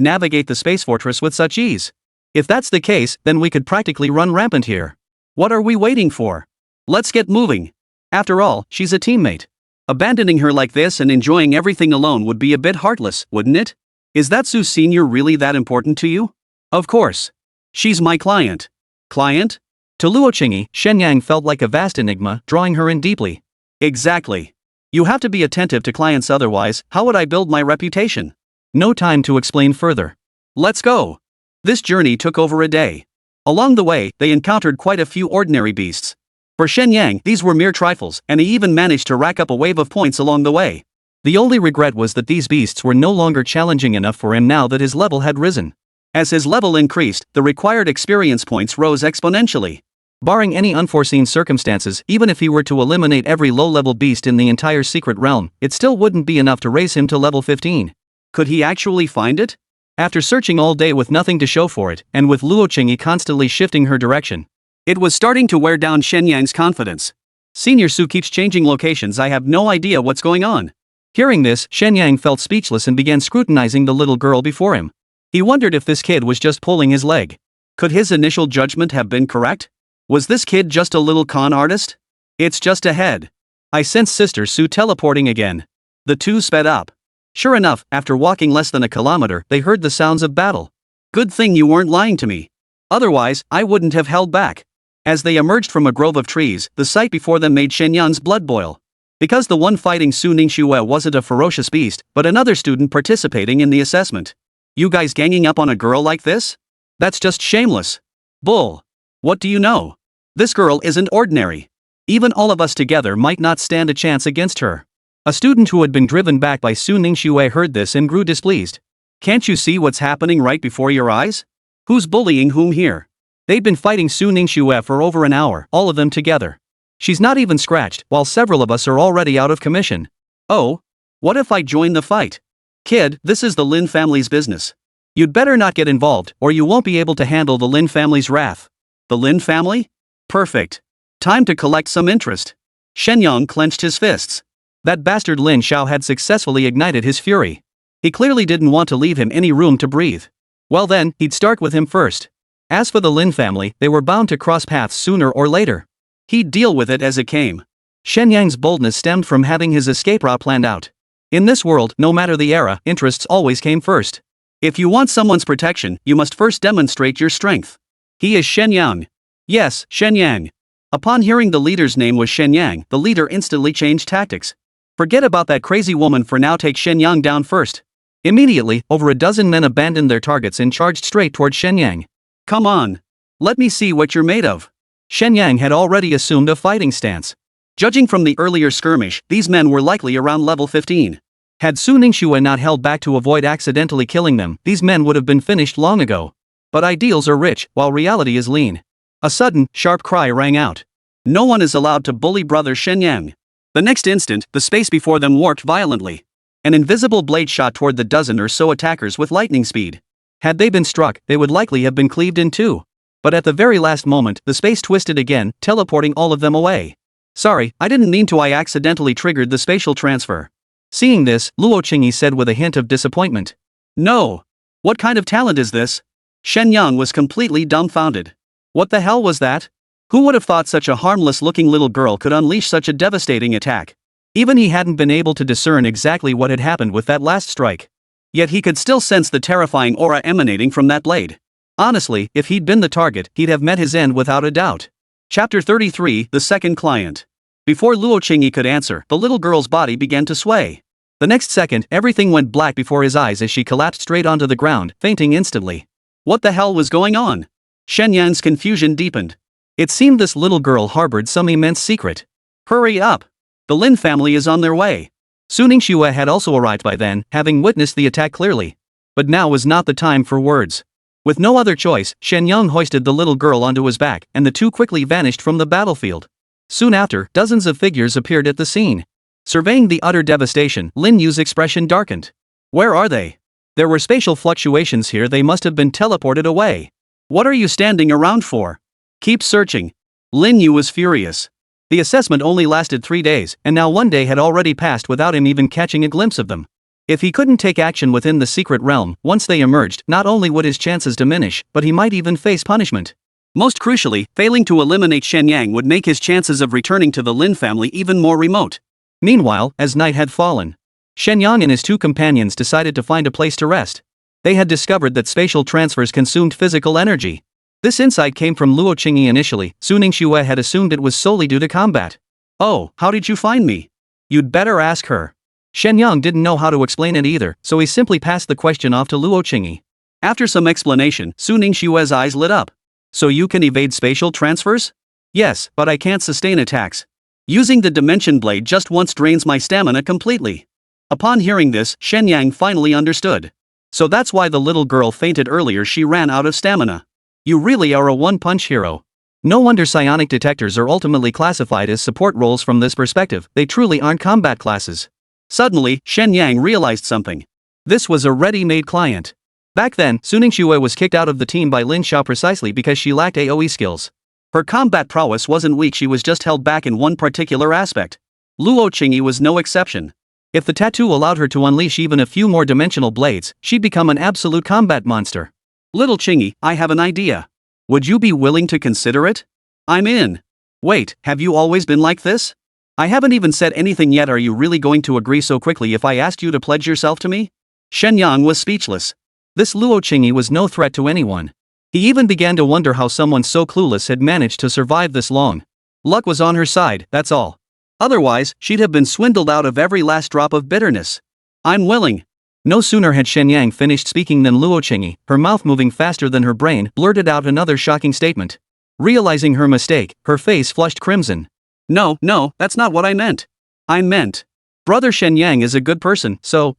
Speaker 2: navigate the space fortress with such ease? If that's the case, then we could practically run rampant here. What are we waiting for? Let's get moving. After all, she's a teammate. Abandoning her like this and enjoying everything alone would be a bit heartless, wouldn't it? Is that Su Senior really that important to you? Of course. She's my client. Client? To Luo Qingyi, Shen Yang felt like a vast enigma, drawing her in deeply. Exactly. You have to be attentive to clients, otherwise, how would I build my reputation? No time to explain further. Let's go. This journey took over a day. Along the way, they encountered quite a few ordinary beasts. For Shen Yang, these were mere trifles, and he even managed to rack up a wave of points along the way. The only regret was that these beasts were no longer challenging enough for him now that his level had risen. As his level increased, the required experience points rose exponentially. Barring any unforeseen circumstances, even if he were to eliminate every low-level beast in the entire secret realm, it still wouldn't be enough to raise him to level 15. Could he actually find it? After searching all day with nothing to show for it, and with Luo Qingyi constantly shifting her direction, it was starting to wear down Shen Yang's confidence. Senior Su keeps changing locations, I have no idea what's going on. Hearing this, Shen Yang felt speechless and began scrutinizing the little girl before him. He wondered if this kid was just pulling his leg. Could his initial judgment have been correct? Was this kid just a little con artist? It's just ahead. I sense Sister Su teleporting again. The two sped up. Sure enough, after walking less than a kilometer, they heard the sounds of battle. Good thing you weren't lying to me. Otherwise, I wouldn't have held back. As they emerged from a grove of trees, the sight before them made Shen Yang's blood boil. Because the one fighting Su Ningxue wasn't a ferocious beast, but another student participating in the assessment. You guys ganging up on a girl like this? That's just shameless. Bull. What do you know? This girl isn't ordinary. Even all of us together might not stand a chance against her. A student who had been driven back by Su Ningxue heard this and grew displeased. Can't you see what's happening right before your eyes? Who's bullying whom here? They'd been fighting Su Ningxue for over an hour, all of them together. She's not even scratched, while several of us are already out of commission. Oh? What if I join the fight? Kid, this is the Lin family's business. You'd better not get involved, or you won't be able to handle the Lin family's wrath. The Lin family? Perfect. Time to collect some interest. Shen Yang clenched his fists. That bastard Lin Xiao had successfully ignited his fury. He clearly didn't want to leave him any room to breathe. Well then, he'd start with him first. As for the Lin family, they were bound to cross paths sooner or later. He'd deal with it as it came. Shen Yang's boldness stemmed from having his escape route planned out. In this world, no matter the era, interests always came first. If you want someone's protection, you must first demonstrate your strength. He is Shen Yang. Yes, Shen Yang. Upon hearing the leader's name was Shen Yang, the leader instantly changed tactics. Forget about that crazy woman for now, take Shen Yang down first. Immediately, over a dozen men abandoned their targets and charged straight toward Shen Yang. Come on. Let me see what you're made of. Shen Yang had already assumed a fighting stance. Judging from the earlier skirmish, these men were likely around level 15. Had Su Ningxue not held back to avoid accidentally killing them, these men would have been finished long ago. But ideals are rich, while reality is lean. A sudden, sharp cry rang out. No one is allowed to bully brother Shen Yang. The next instant, the space before them warped violently. An invisible blade shot toward the dozen or so attackers with lightning speed. Had they been struck, they would likely have been cleaved in two. But at the very last moment, the space twisted again, teleporting all of them away. Sorry, I didn't mean to. I accidentally triggered the spatial transfer. Seeing this, Luo Qingyi said with a hint of disappointment. No. What kind of talent is this? Shen Yang was completely dumbfounded. What the hell was that? Who would have thought such a harmless-looking little girl could unleash such a devastating attack? Even he hadn't been able to discern exactly what had happened with that last strike. Yet he could still sense the terrifying aura emanating from that blade. Honestly, if he'd been the target, he'd have met his end without a doubt. Chapter 33, The Second Client. Before Luo Qingyi could answer, the little girl's body began to sway. The next second, everything went black before his eyes as she collapsed straight onto the ground, fainting instantly. What the hell was going on? Shen Yang's confusion deepened. It seemed this little girl harbored some immense secret. Hurry up! The Lin family is on their way. Su Ningxue had also arrived by then, having witnessed the attack clearly. But now was not the time for words. With no other choice, Shen Yang hoisted the little girl onto his back, and the two quickly vanished from the battlefield. Soon after, dozens of figures appeared at the scene. Surveying the utter devastation, Lin Yu's expression darkened. Where are they? There were spatial fluctuations here. They must have been teleported away. What are you standing around for? Keep searching. Lin Yu was furious. The assessment only lasted 3 days, and now one day had already passed without him even catching a glimpse of them. If he couldn't take action within the secret realm, once they emerged, not only would his chances diminish, but he might even face punishment. Most crucially, failing to eliminate Shen Yang would make his chances of returning to the Lin family even more remote. Meanwhile, as night had fallen, Shen Yang and his two companions decided to find a place to rest. They had discovered that spatial transfers consumed physical energy. This insight came from Luo Qingyi initially. Su Ningxue had assumed it was solely due to combat. Oh, how did you find me? You'd better ask her. Shen Yang didn't know how to explain it either, so he simply passed the question off to Luo Qingyi. After some explanation, Su Ningxue's eyes lit up. So you can evade spatial transfers? Yes, but I can't sustain attacks. Using the dimension blade just once drains my stamina completely. Upon hearing this, Shen Yang finally understood. So that's why the little girl fainted earlier. She ran out of stamina. You really are a one-punch hero. No wonder psionic detectors are ultimately classified as support roles from this perspective. They truly aren't combat classes. Suddenly, Shen Yang realized something. This was a ready-made client. Back then, Su Ningxue was kicked out of the team by Lin Xiao precisely because she lacked AoE skills. Her combat prowess wasn't weak, she was just held back in one particular aspect. Luo Qingyi was no exception. If the tattoo allowed her to unleash even a few more dimensional blades, she'd become an absolute combat monster. Little Qingyi, I have an idea. Would you be willing to consider it? I'm in. Wait, have you always been like this? I haven't even said anything yet. Are you really going to agree so quickly if I asked you to pledge yourself to me? Shen Yang was speechless. This Luo Qingyi was no threat to anyone. He even began to wonder how someone so clueless had managed to survive this long. Luck was on her side, that's all. Otherwise, she'd have been swindled out of every last drop of bitterness. I'm willing. No sooner had Shen Yang finished speaking than Luo Qingyi, her mouth moving faster than her brain, blurted out another shocking statement. Realizing her mistake, her face flushed crimson. No, that's not what I meant. I meant, Brother Shen Yang is a good person, so.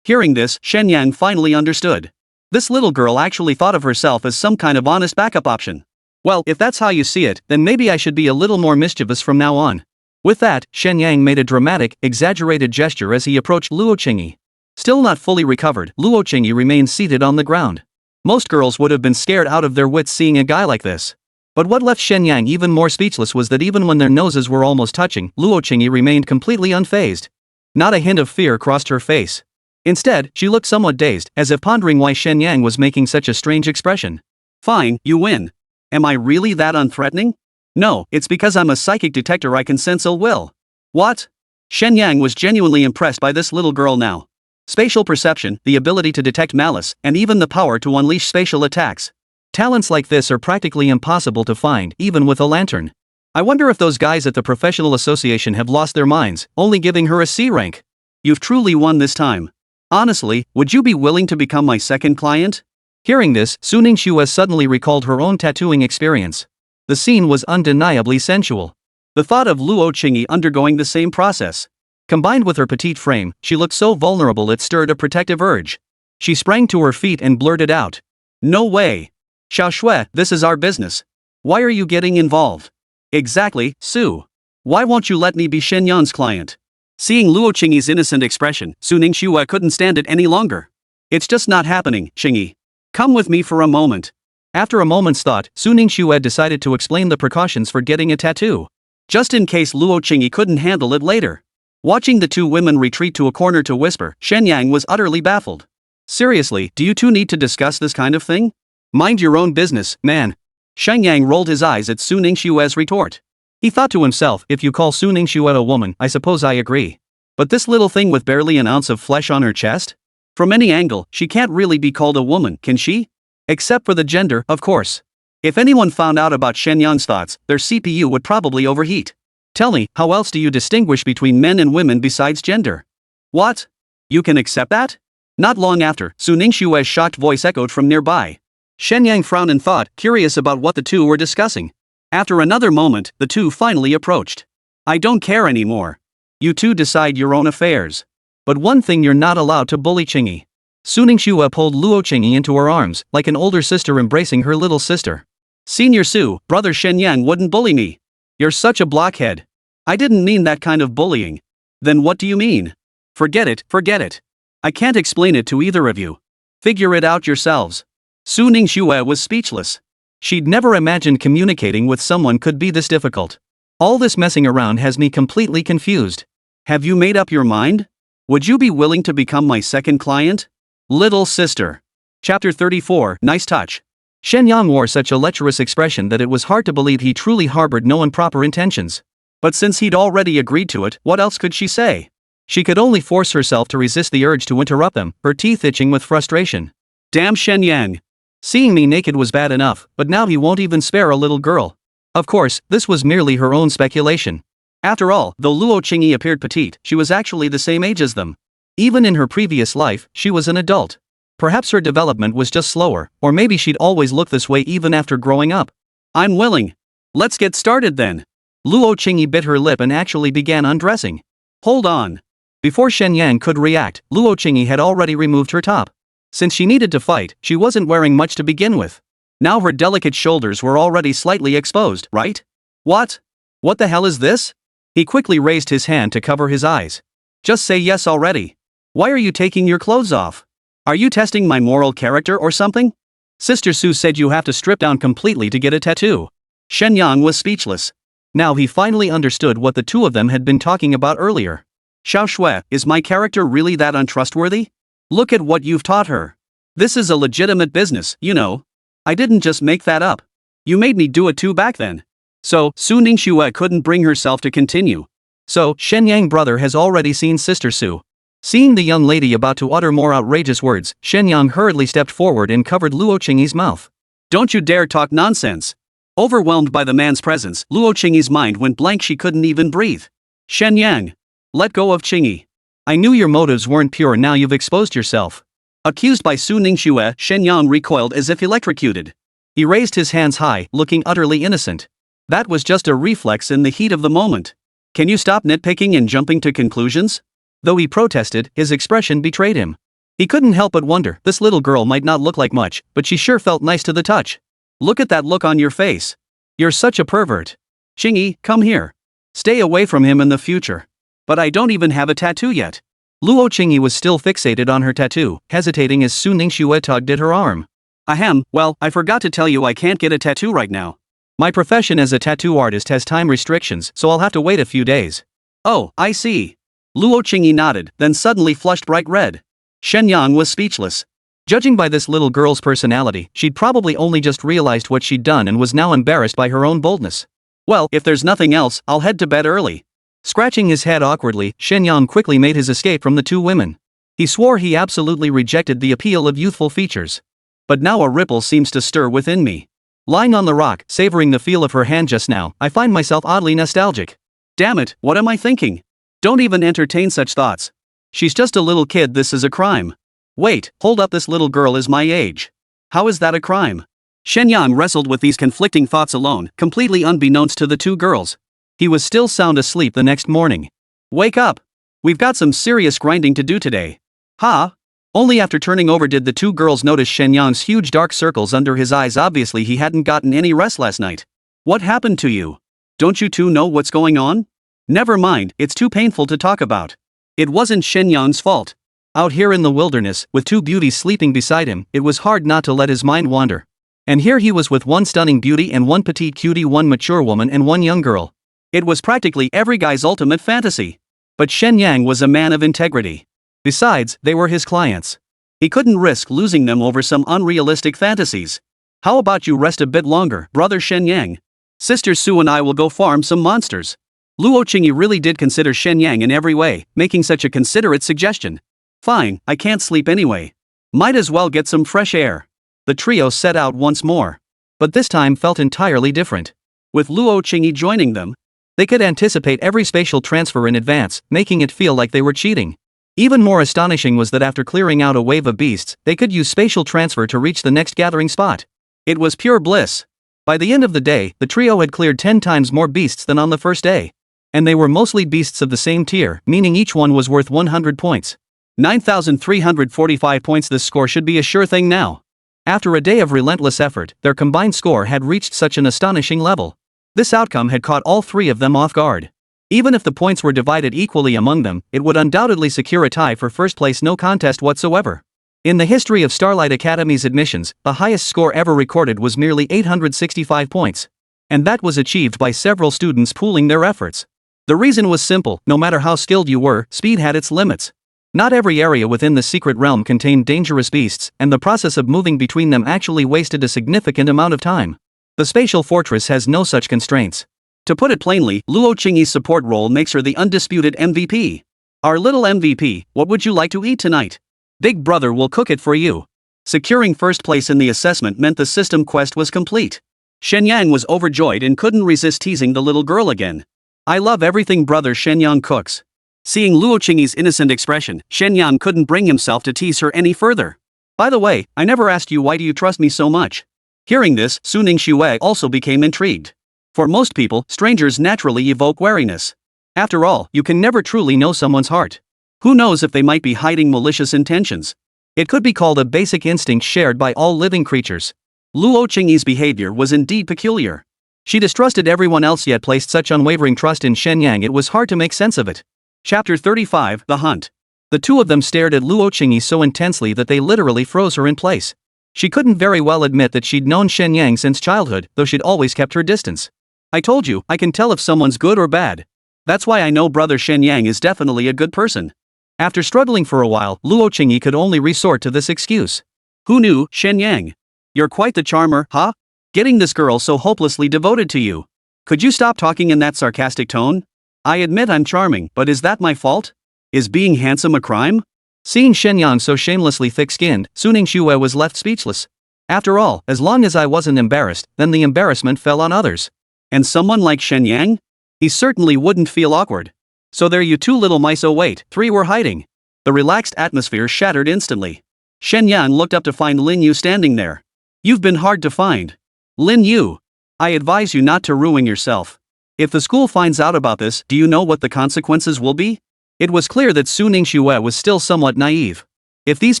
Speaker 2: Hearing this, Shen Yang finally understood. This little girl actually thought of herself as some kind of honest backup option. Well, if that's how you see it, then maybe I should be a little more mischievous from now on. With that, Shen Yang made a dramatic, exaggerated gesture as he approached Luo Qingyi. Still not fully recovered, Luo Qingyi remained seated on the ground. Most girls would have been scared out of their wits seeing a guy like this. But what left Shen Yang even more speechless was that even when their noses were almost touching, Luo Qingyi remained completely unfazed. Not a hint of fear crossed her face. Instead, she looked somewhat dazed, as if pondering why Shen Yang was making such a strange expression. Fine, you win. Am I really that unthreatening? No, it's because I'm a psychic detector. I can sense ill will. What? Shen Yang was genuinely impressed by this little girl now. Spatial perception, the ability to detect malice, and even the power to unleash spatial attacks. Talents like this are practically impossible to find, even with a lantern. I wonder if those guys at the Professional Association have lost their minds, only giving her a C rank. You've truly won this time. Honestly, would you be willing to become my second client? Hearing this, Su Ningxue suddenly recalled her own tattooing experience. The scene was undeniably sensual. The thought of Luo Qingyi undergoing the same process. Combined with her petite frame, she looked so vulnerable it stirred a protective urge. She sprang to her feet and blurted out. No way. Xiao Shui, this is our business. Why are you getting involved? Exactly, Su. Why won't you let me be Shen Yang's client? Seeing Luo Qingyi's innocent expression, Su Ningxue couldn't stand it any longer. It's just not happening, Qingyi. Come with me for a moment.
Speaker 1: After a moment's thought, Su Ningxue decided to explain the precautions for getting a tattoo.
Speaker 2: Just in case Luo Qingyi couldn't handle it later. Watching the two women retreat to a corner to whisper, Shen Yang was utterly baffled. Seriously, do you two need to discuss this kind of thing? Mind your own business, man. Shen Yang rolled his eyes at Su Ningxue's retort.
Speaker 1: He thought to himself, if you call Su Ningxue a woman, I suppose I agree.
Speaker 2: But this little thing with barely an ounce of flesh on her chest? From any angle, she can't really be called a woman, can she? Except for the gender, of course. If anyone found out about Shen Yang's thoughts, their CPU would probably overheat. Tell me, how else do you distinguish between men and women besides gender? What? You can accept that? Not long after, Su Ningxue's shocked voice echoed from nearby. Shen Yang frowned in thought, curious about what the two were discussing. After another moment, the two finally approached. I don't care anymore. You two decide your own affairs.
Speaker 1: But one thing, you're not allowed to bully Qingyi. Su Ningxue pulled Luo Qingyi into her arms, like an older sister embracing her little sister.
Speaker 2: Senior Su, brother Shen Yang wouldn't bully me. You're such a blockhead. I didn't mean that kind of bullying. Then what do you mean? Forget it, forget it. I can't explain it to either of you. Figure it out yourselves. Su Ningxue was speechless.
Speaker 1: She'd never imagined communicating with someone could be this difficult. All this messing around has me completely confused.
Speaker 2: Have you made up your mind? Would you be willing to become my second client? Little sister. Chapter 34, Nice Touch.
Speaker 1: Shen Yang wore such a lecherous expression that it was hard to believe he truly harbored no improper intentions.
Speaker 2: But since he'd already agreed to it, what else could she say?
Speaker 1: She could only force herself to resist the urge to interrupt them, her teeth itching with frustration.
Speaker 2: Damn Shen Yang.
Speaker 1: Seeing me naked was bad enough, but now he won't even spare a little girl. Of course, this was merely her own speculation.
Speaker 2: After all, though Luo Qingyi appeared petite, she was actually the same age as them.
Speaker 1: Even in her previous life, she was an adult. Perhaps her development was just slower, or maybe she'd always looked this way even after growing up.
Speaker 2: I'm willing. Let's get started then.
Speaker 1: Luo Qingyi bit her lip and actually began undressing.
Speaker 2: Hold on.
Speaker 1: Before Shen Yang could react, Luo Qingyi had already removed her top. Since she needed to fight, she wasn't wearing much to begin with. Now her delicate shoulders were already slightly exposed, right?
Speaker 2: What? What the hell is this?
Speaker 1: He quickly raised his hand to cover his eyes.
Speaker 2: Just say yes already. Why are you taking your clothes off? Are you testing my moral character or something?
Speaker 1: Sister Su said you have to strip down completely to get a tattoo.
Speaker 2: Shen Yang was speechless.
Speaker 1: Now he finally understood what the two of them had been talking about earlier.
Speaker 2: Xiao Shui, is my character really that untrustworthy? Look at what you've taught her. This is a legitimate business, you know. I didn't just make that up. You made me do it too back then. So, Su Ningxue couldn't bring herself to continue.
Speaker 1: So, Shen Yang brother has already seen Sister Su. Seeing the young lady about to utter more outrageous words, Shen Yang hurriedly stepped forward and covered Luo Qingyi's mouth.
Speaker 2: Don't you dare talk nonsense. Overwhelmed by the man's presence, Luo Qingyi's mind went blank. She couldn't even breathe. Shen Yang. Let go of Qingyi.
Speaker 1: I knew your motives weren't pure, now you've exposed yourself.
Speaker 2: Accused by Su Ningxue, Shen Yang recoiled as if electrocuted.
Speaker 1: He raised his hands high, looking utterly innocent.
Speaker 2: That was just a reflex in the heat of the moment. Can you stop nitpicking and jumping to conclusions?
Speaker 1: Though he protested, his expression betrayed him. He couldn't help but wonder, this little girl might not look like much, but she sure felt nice to the touch.
Speaker 2: Look at that look on your face.
Speaker 1: You're such a pervert.
Speaker 2: Qingyi, come here. Stay away from him in the future. But I don't even have a tattoo yet.
Speaker 1: Luo Qingyi was still fixated on her tattoo, hesitating as Su Ningxue tugged at her arm.
Speaker 2: Ahem, well, I forgot to tell you I can't get a tattoo right now.
Speaker 1: My profession as a tattoo artist has time restrictions, so I'll have to wait a few days.
Speaker 2: Oh, I see. Luo Qingyi nodded, then suddenly flushed bright red. Shen Yang was speechless.
Speaker 1: Judging by this little girl's personality, she'd probably only just realized what she'd done and was now embarrassed by her own boldness.
Speaker 2: Well, if there's nothing else, I'll head to bed early.
Speaker 1: Scratching his head awkwardly, Shen Yang quickly made his escape from the two women. He swore he absolutely rejected the appeal of youthful features. But now a ripple seems to stir within me. Lying on the rock, savoring the feel of her hand just now, I find myself oddly nostalgic.
Speaker 2: Damn it, what am I thinking? Don't even entertain such thoughts. She's just a little kid, this is a crime. Wait, hold up, this little girl is my age. How is that a crime? Shen Yang wrestled with these conflicting thoughts alone, completely unbeknownst to the two girls. He was still sound asleep the next morning. Wake up! We've got some serious grinding to do today. Ha! Only after turning over did the two girls notice Shen Yang's huge dark circles under his eyes. Obviously he hadn't gotten any rest last night. What happened to you? Don't you two know what's going on? Never mind, it's too painful to talk about. It wasn't Shen Yang's fault. Out here in the wilderness, with two beauties sleeping beside him, it was hard not to let his mind wander. And here he was with one stunning beauty and one petite cutie, one mature woman and one young girl. It was practically every guy's ultimate fantasy. But Shen Yang was a man of integrity. Besides, they were his clients. He couldn't risk losing them over some unrealistic fantasies. How about you rest a bit longer, brother Shen Yang? Sister Su and I will go farm some monsters. Luo Qingyi really did consider Shen Yang in every way, making such a considerate suggestion. Fine, I can't sleep anyway. Might as well get some fresh air. The trio set out once more. But this time felt entirely different. With Luo Qingyi joining them, they could anticipate every spatial transfer in advance, making it feel like they were cheating. Even more astonishing was that after clearing out a wave of beasts, they could use spatial transfer to reach the next gathering spot. It was pure bliss. By the end of the day, the trio had cleared 10 times more beasts than on the first day. And they were mostly beasts of the same tier, meaning each one was worth 100 points. 9,345 points. This score should be a sure thing now. After a day of relentless effort, their combined score had reached such an astonishing level. This outcome had caught all three of them off guard. Even if the points were divided equally among them, it would undoubtedly secure a tie for first place, no contest whatsoever. In the history of Starlight Academy's admissions, the highest score ever recorded was merely 865 points. And that was achieved by several students pooling their efforts. The reason was simple: no matter how skilled you were, speed had its limits. Not every area within the secret realm contained dangerous beasts, and the process of moving between them actually wasted a significant amount of time. The spatial fortress has no such constraints. To put it plainly, Luo Qingyi's support role makes her the undisputed MVP. Our little MVP, what would you like to eat tonight? Big brother will cook it for you. Securing first place in the assessment meant the system quest was complete. Shen Yang was overjoyed and couldn't resist teasing the little girl again. I love everything brother Shen Yang cooks. Seeing Luo Qingyi's innocent expression, Shen Yang couldn't bring himself to tease her any further. By the way, I never asked you, why do you trust me so much? Hearing this, Su Ningxue also became intrigued. For most people, strangers naturally evoke wariness. After all, you can never truly know someone's heart. Who knows if they might be hiding malicious intentions? It could be called a basic instinct shared by all living creatures. Luo Qingyi's behavior was indeed peculiar. She distrusted everyone else yet placed such unwavering trust in Shen Yang it was hard to make sense of it. Chapter 35, The Hunt. The two of them stared at Luo Qingyi so intensely that they literally froze her in place. She couldn't very well admit that she'd known Shen Yang since childhood, though she'd always kept her distance. I told you, I can tell if someone's good or bad. That's why I know brother Shen Yang is definitely a good person. After struggling for a while, Luo Qingyi could only resort to this excuse. Who knew, Shen Yang? You're quite the charmer, huh? Getting this girl so hopelessly devoted to you. Could you stop talking in that sarcastic tone? I admit I'm charming, but is that my fault? Is being handsome a crime? Seeing Shen Yang so shamelessly thick-skinned, Su Ningxue was left speechless. After all, as long as I wasn't embarrassed, then the embarrassment fell on others. And someone like Shen Yang? He certainly wouldn't feel awkward. So there you two little mice, oh wait, three were hiding. The relaxed atmosphere shattered instantly. Shen Yang looked up to find Lin Yu standing there. You've been hard to find. Lin Yu. I advise you not to ruin yourself. If the school finds out about this, do you know what the consequences will be? It was clear that Su Ningxue was still somewhat naive. If these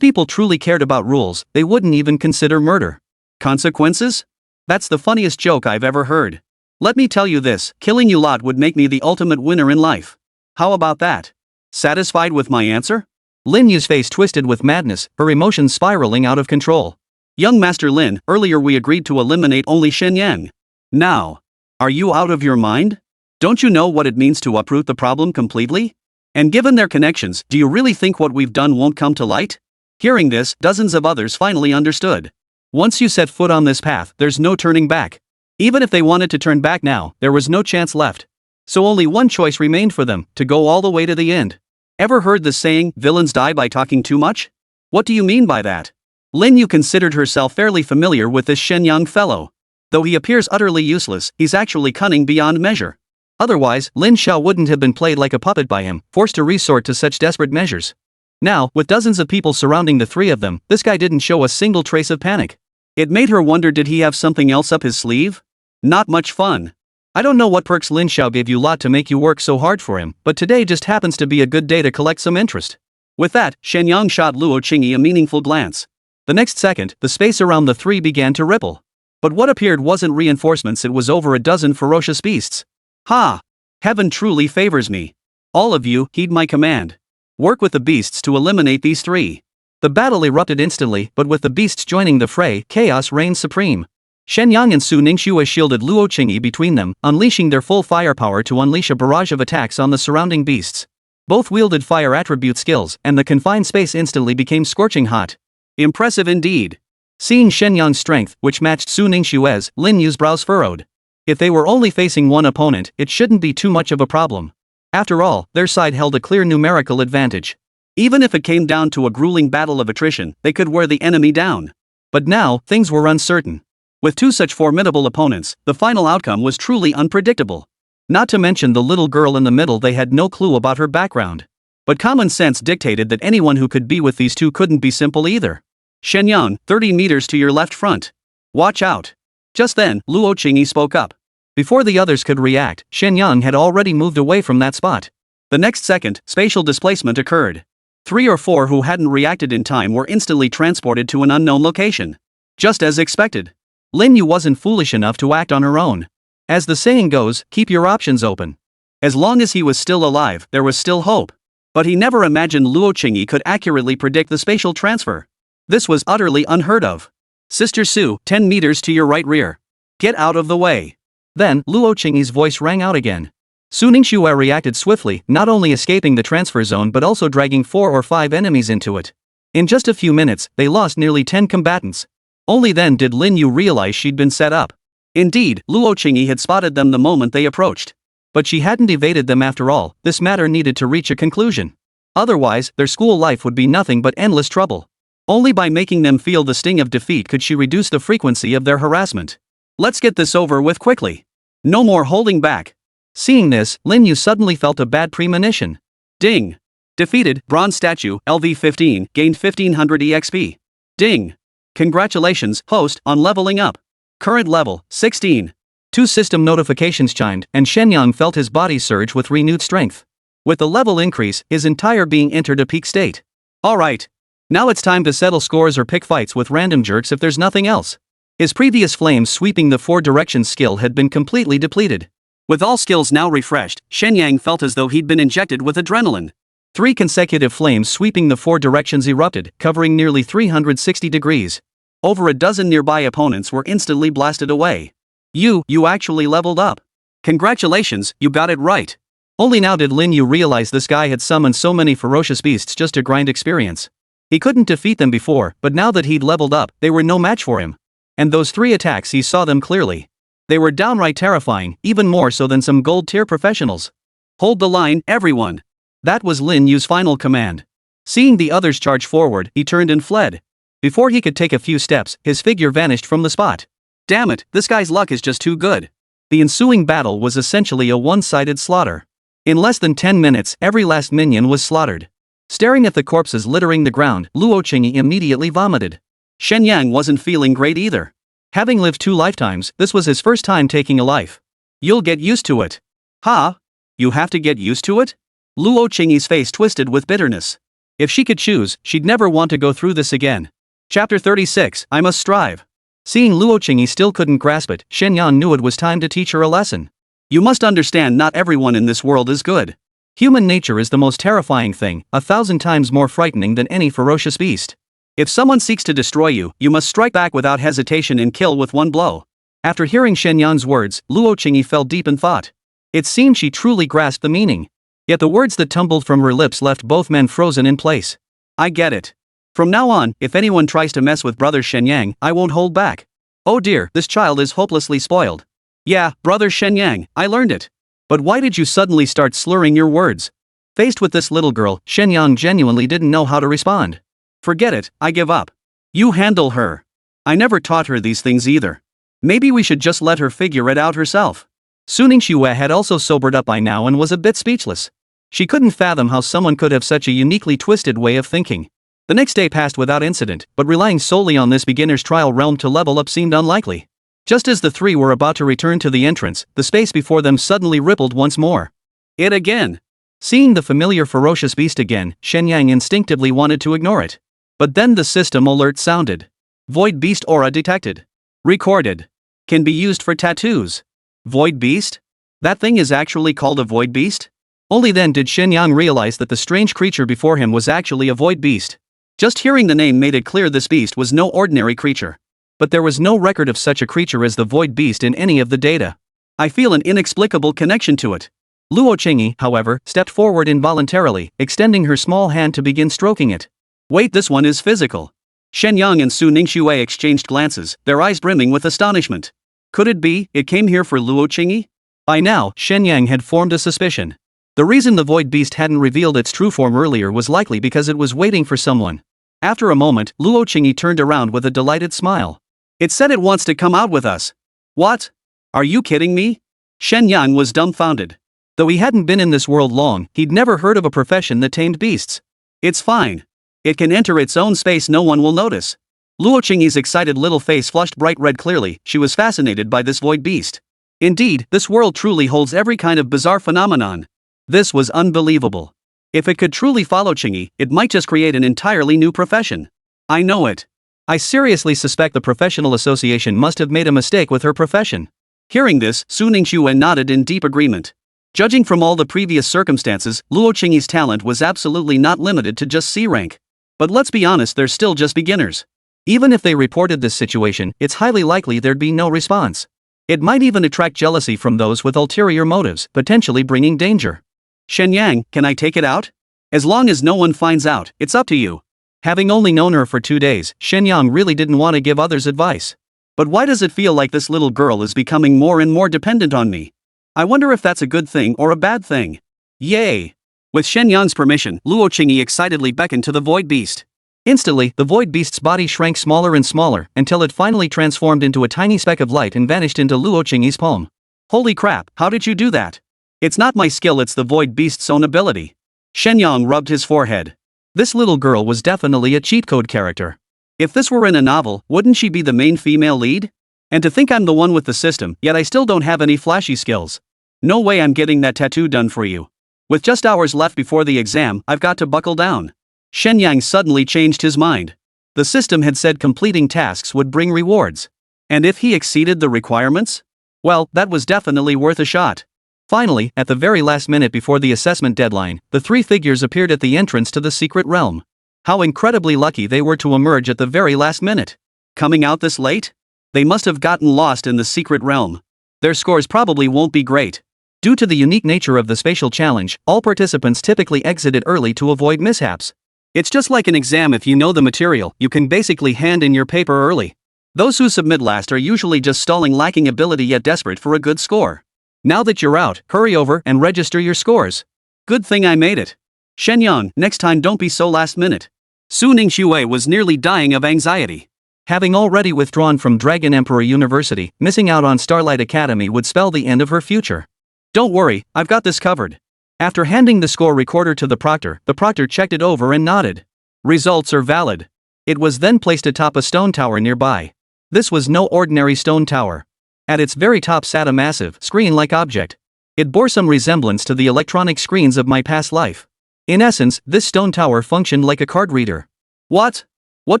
Speaker 2: people truly cared about rules, they wouldn't even consider murder. Consequences? That's the funniest joke I've ever heard. Let me tell you this, killing you lot would make me the ultimate winner in life. How about that? Satisfied with my answer? Lin Yu's face twisted with madness, her emotions spiraling out of control. Young Master Lin, earlier we agreed to eliminate only Shen Yang. Now, are you out of your mind? Don't you know what it means to uproot the problem completely? And given their connections, do you really think what we've done won't come to light? Hearing this, dozens of others finally understood. Once you set foot on this path, there's no turning back. Even if they wanted to turn back now, there was no chance left. So only one choice remained for them, to go all the way to the end. Ever heard the saying, villains die by talking too much? What do you mean by that? Lin Yu considered herself fairly familiar with this Shen Yang fellow. Though he appears utterly useless, he's actually cunning beyond measure. Otherwise, Lin Xiao wouldn't have been played like a puppet by him, forced to resort to such desperate measures. Now, with dozens of people surrounding the three of them, this guy didn't show a single trace of panic. It made her wonder, did he have something else up his sleeve? Not much fun. I don't know what perks Lin Xiao gave you lot to make you work so hard for him, but today just happens to be a good day to collect some interest. With that, Shen Yang shot Luo Qingyi a meaningful glance. The next second, the space around the three began to ripple. But what appeared wasn't reinforcements, it was over a dozen ferocious beasts. Ha! Heaven truly favors me. All of you, heed my command. Work with the beasts to eliminate these three. The battle erupted instantly, but with the beasts joining the fray, chaos reigned supreme. Shen Yang and Su Ningxue shielded Luo Qingyi between them, unleashing their full firepower to unleash a barrage of attacks on the surrounding beasts. Both wielded fire attribute skills, and the confined space instantly became scorching hot. Impressive indeed. Seeing Shen Yang's strength, which matched Su Ningxue's, Lin Yu's brows furrowed. If they were only facing one opponent, it shouldn't be too much of a problem. After all, their side held a clear numerical advantage. Even if it came down to a grueling battle of attrition, they could wear the enemy down. But now, things were uncertain. With two such formidable opponents, the final outcome was truly unpredictable. Not to mention the little girl in the middle, they had no clue about her background. But common sense dictated that anyone who could be with these two couldn't be simple either. Shen Yang, 30 meters to your left front. Watch out. Just then, Luo Qingyi spoke up. Before the others could react, Shen Yang had already moved away from that spot. The next second, spatial displacement occurred. 3 or 4 who hadn't reacted in time were instantly transported to an unknown location. Just as expected. Lin Yu wasn't foolish enough to act on her own. As the saying goes, keep your options open. As long as he was still alive, there was still hope. But he never imagined Luo Qingyi could accurately predict the spatial transfer. This was utterly unheard of. Sister Su, 10 meters to your right rear. Get out of the way. Then, Luo Qingyi's voice rang out again. Su Ningxue reacted swiftly, not only escaping the transfer zone but also dragging 4 or 5 enemies into it. In just a few minutes, they lost nearly 10 combatants. Only then did Lin Yu realize she'd been set up. Indeed, Luo Qingyi had spotted them the moment they approached. But she hadn't evaded them after all. This matter needed to reach a conclusion. Otherwise, their school life would be nothing but endless trouble. Only by making them feel the sting of defeat could she reduce the frequency of their harassment. Let's get this over with quickly. No more holding back. Seeing this, Lin Yu suddenly felt a bad premonition. Ding. Defeated, bronze statue, LV15, gained 1500 EXP. Ding. Congratulations, host, on leveling up. Current level, 16. 2 system notifications chimed, and Shen Yang felt his body surge with renewed strength. With the level increase, his entire being entered a peak state. Alright. Now it's time to settle scores or pick fights with random jerks if there's nothing else. His previous flames sweeping the 4 directions skill had been completely depleted. With all skills now refreshed, Shen Yang felt as though he'd been injected with adrenaline. 3 consecutive flames sweeping the 4 directions erupted, covering nearly 360 degrees. Over a dozen nearby opponents were instantly blasted away. You actually leveled up. Congratulations, you got it right. Only now did Lin Yu realize this guy had summoned so many ferocious beasts just to grind experience. He couldn't defeat them before, but now that he'd leveled up, they were no match for him. And those 3 attacks, he saw them clearly. They were downright terrifying, even more so than some gold-tier professionals. Hold the line, everyone. That was Lin Yu's final command. Seeing the others charge forward, he turned and fled. Before he could take a few steps, his figure vanished from the spot. Damn it, this guy's luck is just too good. The ensuing battle was essentially a one-sided slaughter. In less than 10 minutes, every last minion was slaughtered. Staring at the corpses littering the ground, Luo Qingyi immediately vomited. Shen Yang wasn't feeling great either. Having lived 2 lifetimes, this was his first time taking a life. You'll get used to it. Huh? You have to get used to it? Luo Qingyi's face twisted with bitterness. If she could choose, she'd never want to go through this again. Chapter 36, I Must Strive. Seeing Luo Qingyi still couldn't grasp it, Shen Yang knew it was time to teach her a lesson. You must understand, not everyone in this world is good. Human nature is the most terrifying thing, 1,000 times more frightening than any ferocious beast. If someone seeks to destroy you, you must strike back without hesitation and kill with one blow. After hearing Shen Yang's words, Luo Qingyi fell deep in thought. It seemed she truly grasped the meaning. Yet the words that tumbled from her lips left both men frozen in place. I get it. From now on, if anyone tries to mess with brother Shen Yang, I won't hold back. Oh dear, this child is hopelessly spoiled. Yeah, brother Shen Yang, I learned it. But why did you suddenly start slurring your words? Faced with this little girl, Shen Yang genuinely didn't know how to respond. Forget it, I give up. You handle her. I never taught her these things either. Maybe we should just let her figure it out herself. Su Ningxue had also sobered up by now and was a bit speechless. She couldn't fathom how someone could have such a uniquely twisted way of thinking. The next day passed without incident, but relying solely on this beginner's trial realm to level up seemed unlikely. Just as the 3 were about to return to the entrance, the space before them suddenly rippled once more. It again. Seeing the familiar ferocious beast again, Shen Yang instinctively wanted to ignore it. But then the system alert sounded. Void beast aura detected. Recorded. Can be used for tattoos. Void beast? That thing is actually called a void beast?
Speaker 1: Only then did Shen Yang realize that the strange creature before him was actually a void beast.
Speaker 2: Just hearing the name made it clear this beast was no ordinary creature.
Speaker 1: But there was no record of such a creature as the void beast in any of the data.
Speaker 2: I feel an inexplicable connection to it.
Speaker 1: Luo Qingyi, however, stepped forward involuntarily, extending her small hand to begin stroking it.
Speaker 2: Wait, this one is physical. Shen Yang and Su Ningxue exchanged glances, their eyes brimming with astonishment. Could it be, it came here for Luo Qingyi?
Speaker 1: By now, Shen Yang had formed a suspicion. The reason the void beast hadn't revealed its true form earlier was likely because it was waiting for someone.
Speaker 2: After a moment, Luo Qingyi turned around with a delighted smile. It said it wants to come out with us. What? Are you kidding me? Shen Yang was dumbfounded.
Speaker 1: Though he hadn't been in this world long, he'd never heard of a profession that tamed beasts.
Speaker 2: It's fine. It can enter its own space, no one will notice. Luo Qingyi's excited little face flushed bright red. Clearly, she was fascinated by this void beast. Indeed, this world truly holds every kind of bizarre phenomenon. This was unbelievable. If it could truly follow Qingyi, it might just create an entirely new profession. I know it.
Speaker 1: I seriously suspect the professional association must have made a mistake with her profession.
Speaker 2: Hearing this, Su Ningxue nodded in deep agreement. Judging from all the previous circumstances, Luo Qingyi's talent was absolutely not limited to just C rank. But let's be honest, they're still just beginners.
Speaker 1: Even if they reported this situation, it's highly likely there'd be no response. It might even attract jealousy from those with ulterior motives, potentially bringing danger.
Speaker 2: Shen Yang, can I take it out? As long as no one finds out, it's up to you.
Speaker 1: Having only known her for 2 days, Shen Yang really didn't want to give others advice.
Speaker 2: But why does it feel like this little girl is becoming more and more dependent on me? I wonder if that's a good thing or a bad thing. Yay! With Shen Yang's permission, Luo Qingyi excitedly beckoned to the void beast.
Speaker 1: Instantly, the void beast's body shrank smaller and smaller, until it finally transformed into a tiny speck of light and vanished into Luo Qingyi's palm.
Speaker 2: Holy crap, how did you do that? It's not my skill, it's the void beast's own ability. Shen Yang rubbed his forehead.
Speaker 1: This little girl was definitely a cheat code character.
Speaker 2: If this were in a novel, wouldn't she be the main female lead? And to think I'm the one with the system, yet I still don't have any flashy skills. No way I'm getting that tattoo done for you. With just hours left before the exam, I've got to buckle down. Shen Yang suddenly changed his mind. The system had said completing tasks would bring rewards. And if he exceeded the requirements? Well, that was definitely worth a shot.
Speaker 1: Finally, at the very last minute before the assessment deadline, the 3 figures appeared at the entrance to the secret realm. How incredibly lucky they were to emerge at the very last minute.
Speaker 2: Coming out this late? They must have gotten lost in the secret realm. Their scores probably won't be great.
Speaker 1: Due to the unique nature of the spatial challenge, all participants typically exited early to avoid mishaps.
Speaker 2: It's just like an exam. If you know the material, you can basically hand in your paper early. Those who submit last are usually just stalling, lacking ability yet desperate for a good score. Now that you're out, hurry over and register your scores. Good thing I made it. Shen Yang, next time don't be so last minute. Su Ningxue was nearly dying of anxiety.
Speaker 1: Having already withdrawn from Dragon Emperor University, missing out on Starlight Academy would spell the end of her future.
Speaker 2: Don't worry, I've got this covered.
Speaker 1: After handing the score recorder to the proctor checked it over and nodded.
Speaker 2: Results are valid.
Speaker 1: It was then placed atop a stone tower nearby. This was no ordinary stone tower. At its very top sat a massive, screen-like object. It bore some resemblance to the electronic screens of my past life. In essence, this stone tower functioned like a card reader.
Speaker 2: What? What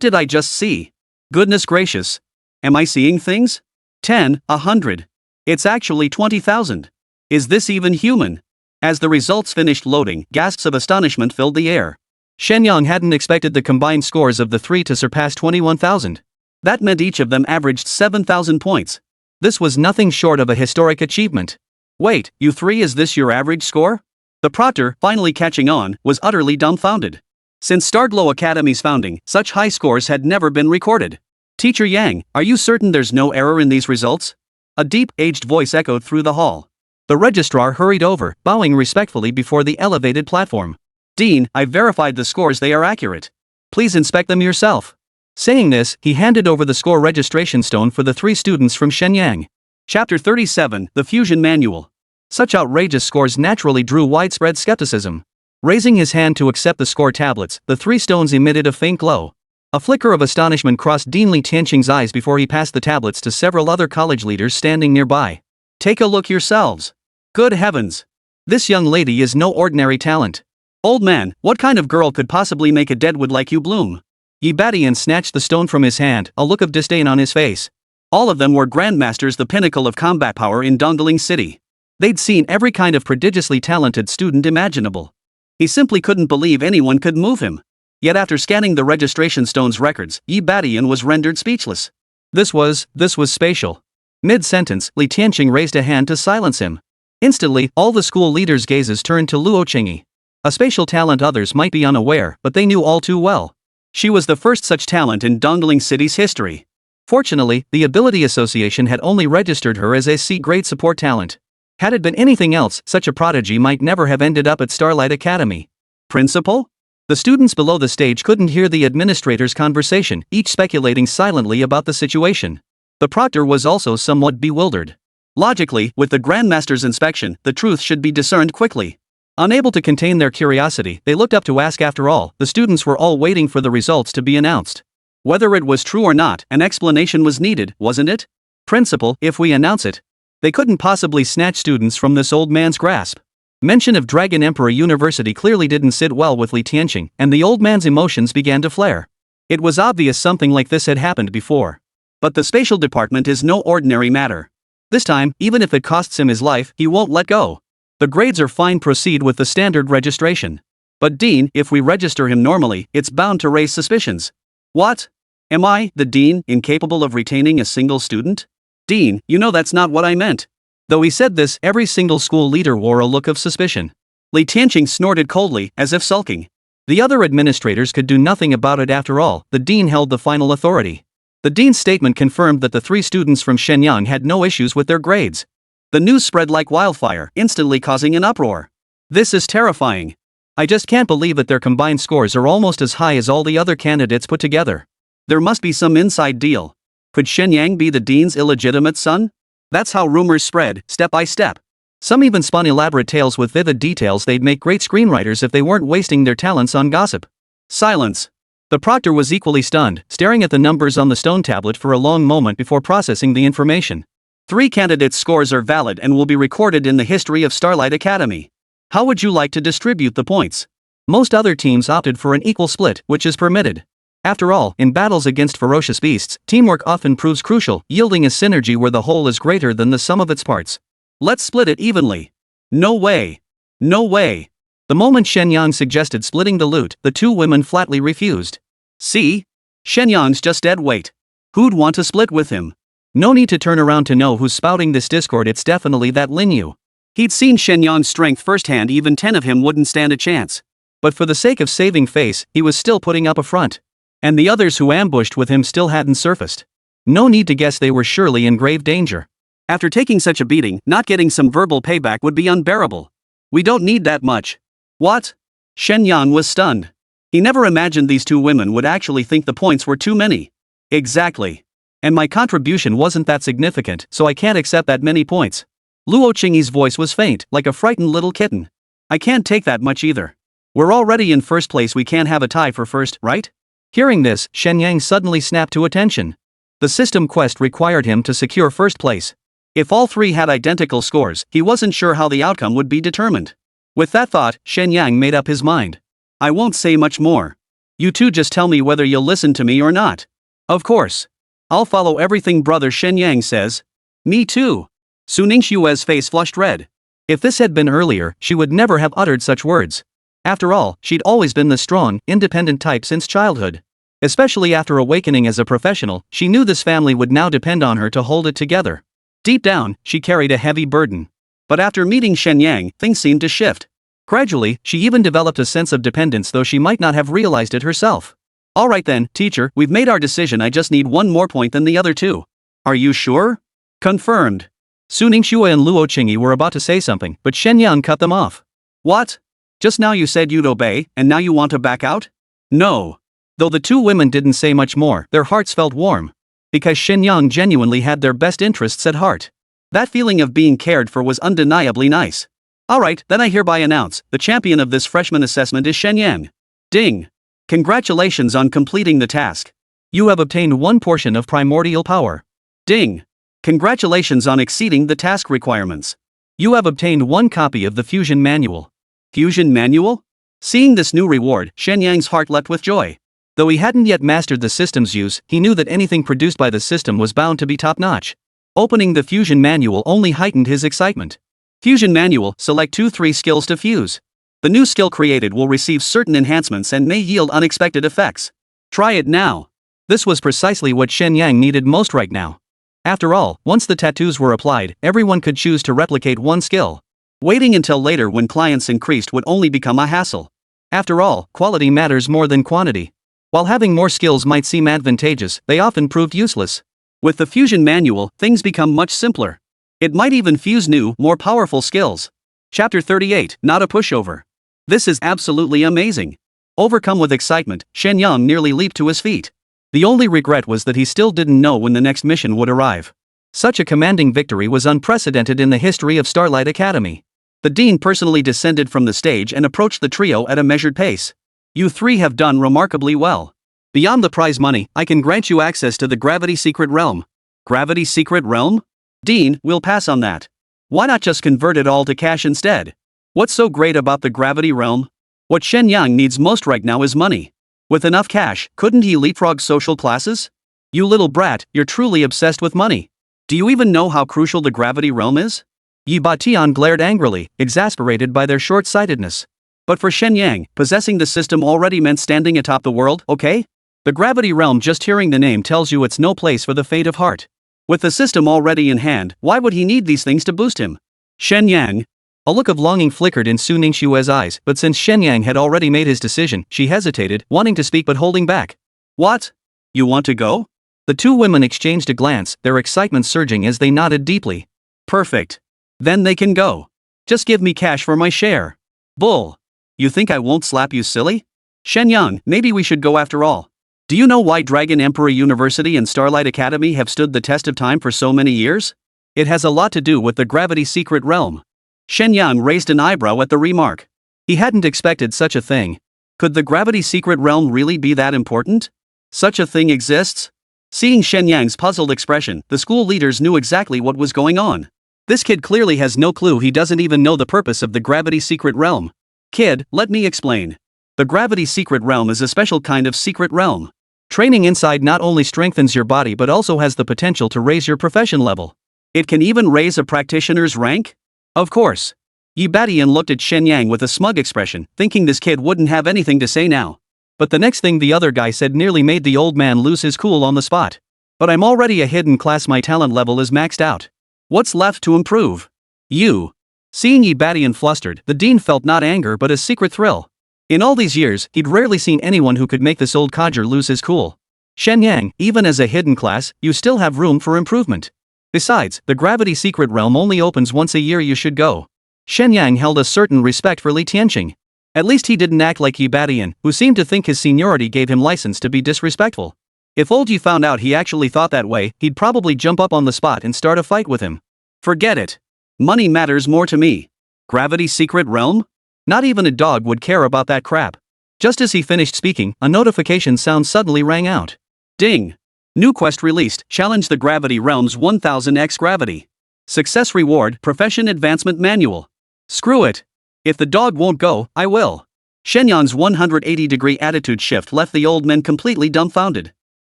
Speaker 2: did I just see? Goodness gracious. Am I seeing things? 10, 100. It's actually 20,000. Is this even human? As the results finished loading, gasps of astonishment filled the air.
Speaker 1: Shen Yang hadn't expected the combined scores of the 3 to surpass 21,000.
Speaker 2: That meant each of them averaged 7,000 points.
Speaker 1: This was nothing short of a historic achievement.
Speaker 2: Wait, you 3, is this your average score? The proctor, finally catching on, was utterly dumbfounded. Since Starglow Academy's founding, such high scores had never been recorded. Teacher Yang, are you certain there's no error in these results? A deep, aged voice echoed through the hall.
Speaker 1: The registrar hurried over, bowing respectfully before the elevated platform.
Speaker 2: Dean, I've verified the scores, they are accurate. Please inspect them yourself.
Speaker 1: Saying this, he handed over the score registration stone for the 3 students from Shen Yang.
Speaker 2: Chapter 37, The Fusion Manual.
Speaker 1: Such outrageous scores naturally drew widespread skepticism. Raising his hand to accept the score tablets, the 3 stones emitted a faint glow. A flicker of astonishment crossed Dean Li Tianqing's eyes before he passed the tablets to several other college leaders standing nearby.
Speaker 2: Take a look yourselves. Good heavens.
Speaker 1: This young lady is no ordinary talent.
Speaker 2: Old man, what kind of girl could possibly make a deadwood like you bloom?
Speaker 1: Yi Badian snatched the stone from his hand, a look of disdain on his face.
Speaker 2: All of them were grandmasters, the pinnacle of combat power in Dongling City. They'd seen every kind of prodigiously talented student imaginable. He simply couldn't believe anyone could move him. Yet after scanning the registration stone's records, Yi Badian was rendered speechless. This was spatial. Mid-sentence, Li Tianqing raised a hand to silence him. Instantly, all the school leaders' gazes turned to Luo Qingyi. A spatial talent others might be unaware, but they knew all too well. She was the first such talent in Dongling City's history. Fortunately, the Ability Association had only registered her as a C-grade support talent. Had it been anything else, such a prodigy might never have ended up at Starlight Academy. Principal? The students below the stage couldn't hear the administrator's conversation, each speculating silently about the situation. The proctor was also somewhat bewildered. Logically, with the Grandmaster's inspection, the truth should be discerned quickly. Unable to contain their curiosity, they looked up to ask. After all, the students were all waiting for the results to be announced. Whether it was true or not, an explanation was needed, wasn't it? Principal, if we announce it, they couldn't possibly snatch students from this old man's grasp. Mention of Dragon Emperor University clearly didn't sit well with Li Tianqing, and the old man's emotions began to flare. It was obvious something like this had happened before. But the spatial department is no ordinary matter. This time, even if it costs him his life, he won't let go. The grades are fine. Proceed with the standard registration. But Dean, if we register him normally, it's bound to raise suspicions. What? Am I, the Dean, incapable of retaining a single student? Dean, you know that's not what I meant. Though he said this, every single school leader wore a look of suspicion. Li Tianqing snorted coldly, as if sulking. The other administrators could do nothing about it. After all, the Dean held the final authority. The Dean's statement confirmed that the 3 students from Shen Yang had no issues with their grades. The news spread like wildfire, instantly causing an uproar. This is terrifying. I just can't believe that their combined scores are almost as high as all the other candidates put together. There must be some inside deal. Could Shen Yang be the Dean's illegitimate son? That's how rumors spread, step by step. Some even spun elaborate tales with vivid details. They'd make great screenwriters if they weren't wasting their talents on gossip. Silence. The proctor was equally stunned, staring at the numbers on the stone tablet for a long moment before processing the information. 3 candidates' scores are valid and will be recorded in the history of Starlight Academy. How would you like to distribute the points? Most other teams opted for an equal split, which is permitted. After all, in battles against ferocious beasts, teamwork often proves crucial, yielding a synergy where the whole is greater than the sum of its parts. Let's split it evenly. No way. No way. The moment Shen Yang suggested splitting the loot, the 2 women flatly refused. See? Shen Yang's just dead weight. Who'd want to split with him? No need to turn around to know who's spouting this discord. It's definitely that Lin Yu. He'd seen Shen Yang's strength firsthand. Even 10 of him wouldn't stand a chance. But for the sake of saving face, he was still putting up a front. And the others who ambushed with him still hadn't surfaced. No need to guess, they were surely in grave danger. After taking such a beating, not getting some verbal payback would be unbearable. We don't need that much. What? Shen Yang was stunned. He never imagined these 2 women would actually think the points were too many. Exactly. And my contribution wasn't that significant, so I can't accept that many points. Luo Qingyi's voice was faint, like a frightened little kitten. I can't take that much either. We're already in first place, we can't have a tie for first, right? Hearing this, Shen Yang suddenly snapped to attention. The system quest required him to secure first place. If all 3 had identical scores, he wasn't sure how the outcome would be determined. With that thought, Shen Yang made up his mind. I won't say much more. You 2 just tell me whether you'll listen to me or not. Of course. I'll follow everything Brother Shen Yang says. Me too. Su Ningxue's face flushed red. If this had been earlier, she would never have uttered such words. After all, she'd always been the strong, independent type since childhood. Especially after awakening as a professional, she knew this family would now depend on her to hold it together. Deep down, she carried a heavy burden. But after meeting Shen Yang, things seemed to shift. Gradually, she even developed a sense of dependence, though she might not have realized it herself. Alright then, teacher, we've made our decision. I just need 1 more point than the other 2. Are you sure? Confirmed. Su Ningxue and Luo Qingyi were about to say something, but Shen Yang cut them off. What? Just now you said you'd obey, and now you want to back out? No. Though the 2 women didn't say much more, their hearts felt warm. Because Shen Yang genuinely had their best interests at heart. That feeling of being cared for was undeniably nice. Alright, then I hereby announce, the champion of this freshman assessment is Shen Yang. Ding! Congratulations on completing the task. You have obtained 1 portion of primordial power. Ding! Congratulations on exceeding the task requirements. You have obtained 1 copy of the Fusion Manual. Fusion Manual? Seeing this new reward, Shen Yang's heart leapt with joy. Though he hadn't yet mastered the system's use, he knew that anything produced by the system was bound to be top-notch. Opening the Fusion Manual only heightened his excitement. Fusion Manual, select 2-3 skills to fuse. The new skill created will receive certain enhancements and may yield unexpected effects. Try it now.
Speaker 1: This was precisely what Shen Yang needed most right now. After all, once the tattoos were applied, everyone could choose to replicate one skill.
Speaker 2: Waiting until later when clients increased would only become a hassle.
Speaker 1: After all, quality matters more than quantity. While having more skills might seem advantageous, they often proved useless.
Speaker 2: With the Fusion Manual, things become much simpler. It might even fuse new, more powerful skills. Chapter 38, Not a Pushover. This is absolutely amazing. Overcome with excitement, Shen Yang nearly leaped to his feet. The only regret was that he still didn't know when the next mission would arrive.
Speaker 1: Such a commanding victory was unprecedented in the history of Starlight Academy.
Speaker 2: The dean personally descended from the stage and approached the trio at a measured pace. You three have done remarkably well. Beyond the prize money, I can grant you access to the Gravity Secret Realm. Gravity Secret Realm? Dean, we'll pass on that. Why not just convert it all to cash instead? What's so great about the Gravity Realm? What Shen Yang needs most right now is money. With enough cash, couldn't he leapfrog social classes? You little brat, you're truly obsessed with money. Do you even know how crucial the Gravity Realm is?
Speaker 1: Yi Batian glared angrily, exasperated by their short-sightedness.
Speaker 2: But for Shen Yang, possessing the system already meant standing atop the world, okay? The Gravity Realm, just hearing the name tells you it's no place for the faint of heart. With the system already in hand, why would he need these things to boost him? Shen Yang.
Speaker 1: A look of longing flickered in Su Ningxue's eyes, but since Shen Yang had already made his decision, she hesitated, wanting to speak but holding back.
Speaker 2: What? You want to go?
Speaker 1: The two women exchanged a glance, their excitement surging as they nodded deeply.
Speaker 2: Perfect. Then they can go. Just give me cash for my share. Bull. You think I won't slap you silly? Shen Yang, maybe we should go after all. Do you know why Dragon Emperor University and Starlight Academy have stood the test of time for so many years? It has a lot to do with the Gravity Secret Realm. Shen Yang raised an eyebrow at the remark.
Speaker 1: He hadn't expected such a thing.
Speaker 2: Could the Gravity Secret Realm really be that important? Such a thing exists? Seeing Shen Yang's puzzled expression, the school leaders knew exactly what was going on. This kid clearly has no clue. He doesn't even know the purpose of the Gravity Secret Realm. Kid, let me explain. The Gravity Secret Realm is a special kind of secret realm.
Speaker 1: Training inside not only strengthens your body but also has the potential to raise your profession level.
Speaker 2: It can even raise a practitioner's rank? Of course. Yi Batian looked at Shen Yang with a smug expression, thinking this kid wouldn't have anything to say now.
Speaker 1: But the next thing the other guy said nearly made the old man lose his cool on the spot. But I'm already a hidden class. My talent level is maxed out.
Speaker 2: What's left to improve? You. Seeing Yi Batian flustered, the dean felt not anger but a secret thrill. In all these years, he'd rarely seen anyone who could make this old codger lose his cool.
Speaker 1: Shen Yang, even as a hidden class, you still have room for improvement. Besides, the Gravity Secret Realm only opens once a year. You should go. Shen Yang held a certain respect for Li Tianqing. At least he didn't act like Yi Batian, who seemed to think his seniority gave him license to be disrespectful. If old Yi found out he actually thought that way, he'd probably jump up on the spot and start a fight with him.
Speaker 2: Forget it. Money matters more to me. Gravity Secret Realm?
Speaker 1: Not even a dog would care about that crap. Just as he finished speaking, a notification sound suddenly rang out.
Speaker 2: Ding. New quest released, challenge the Gravity Realm's 1000x gravity. Success reward, Profession Advancement Manual. Screw it. If the dog won't go, I will. Shen Yang's 180-degree attitude shift left the old man completely dumbfounded.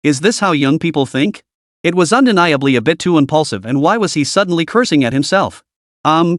Speaker 2: Is this how young people think? It was undeniably a bit too impulsive, and why was he suddenly cursing at himself?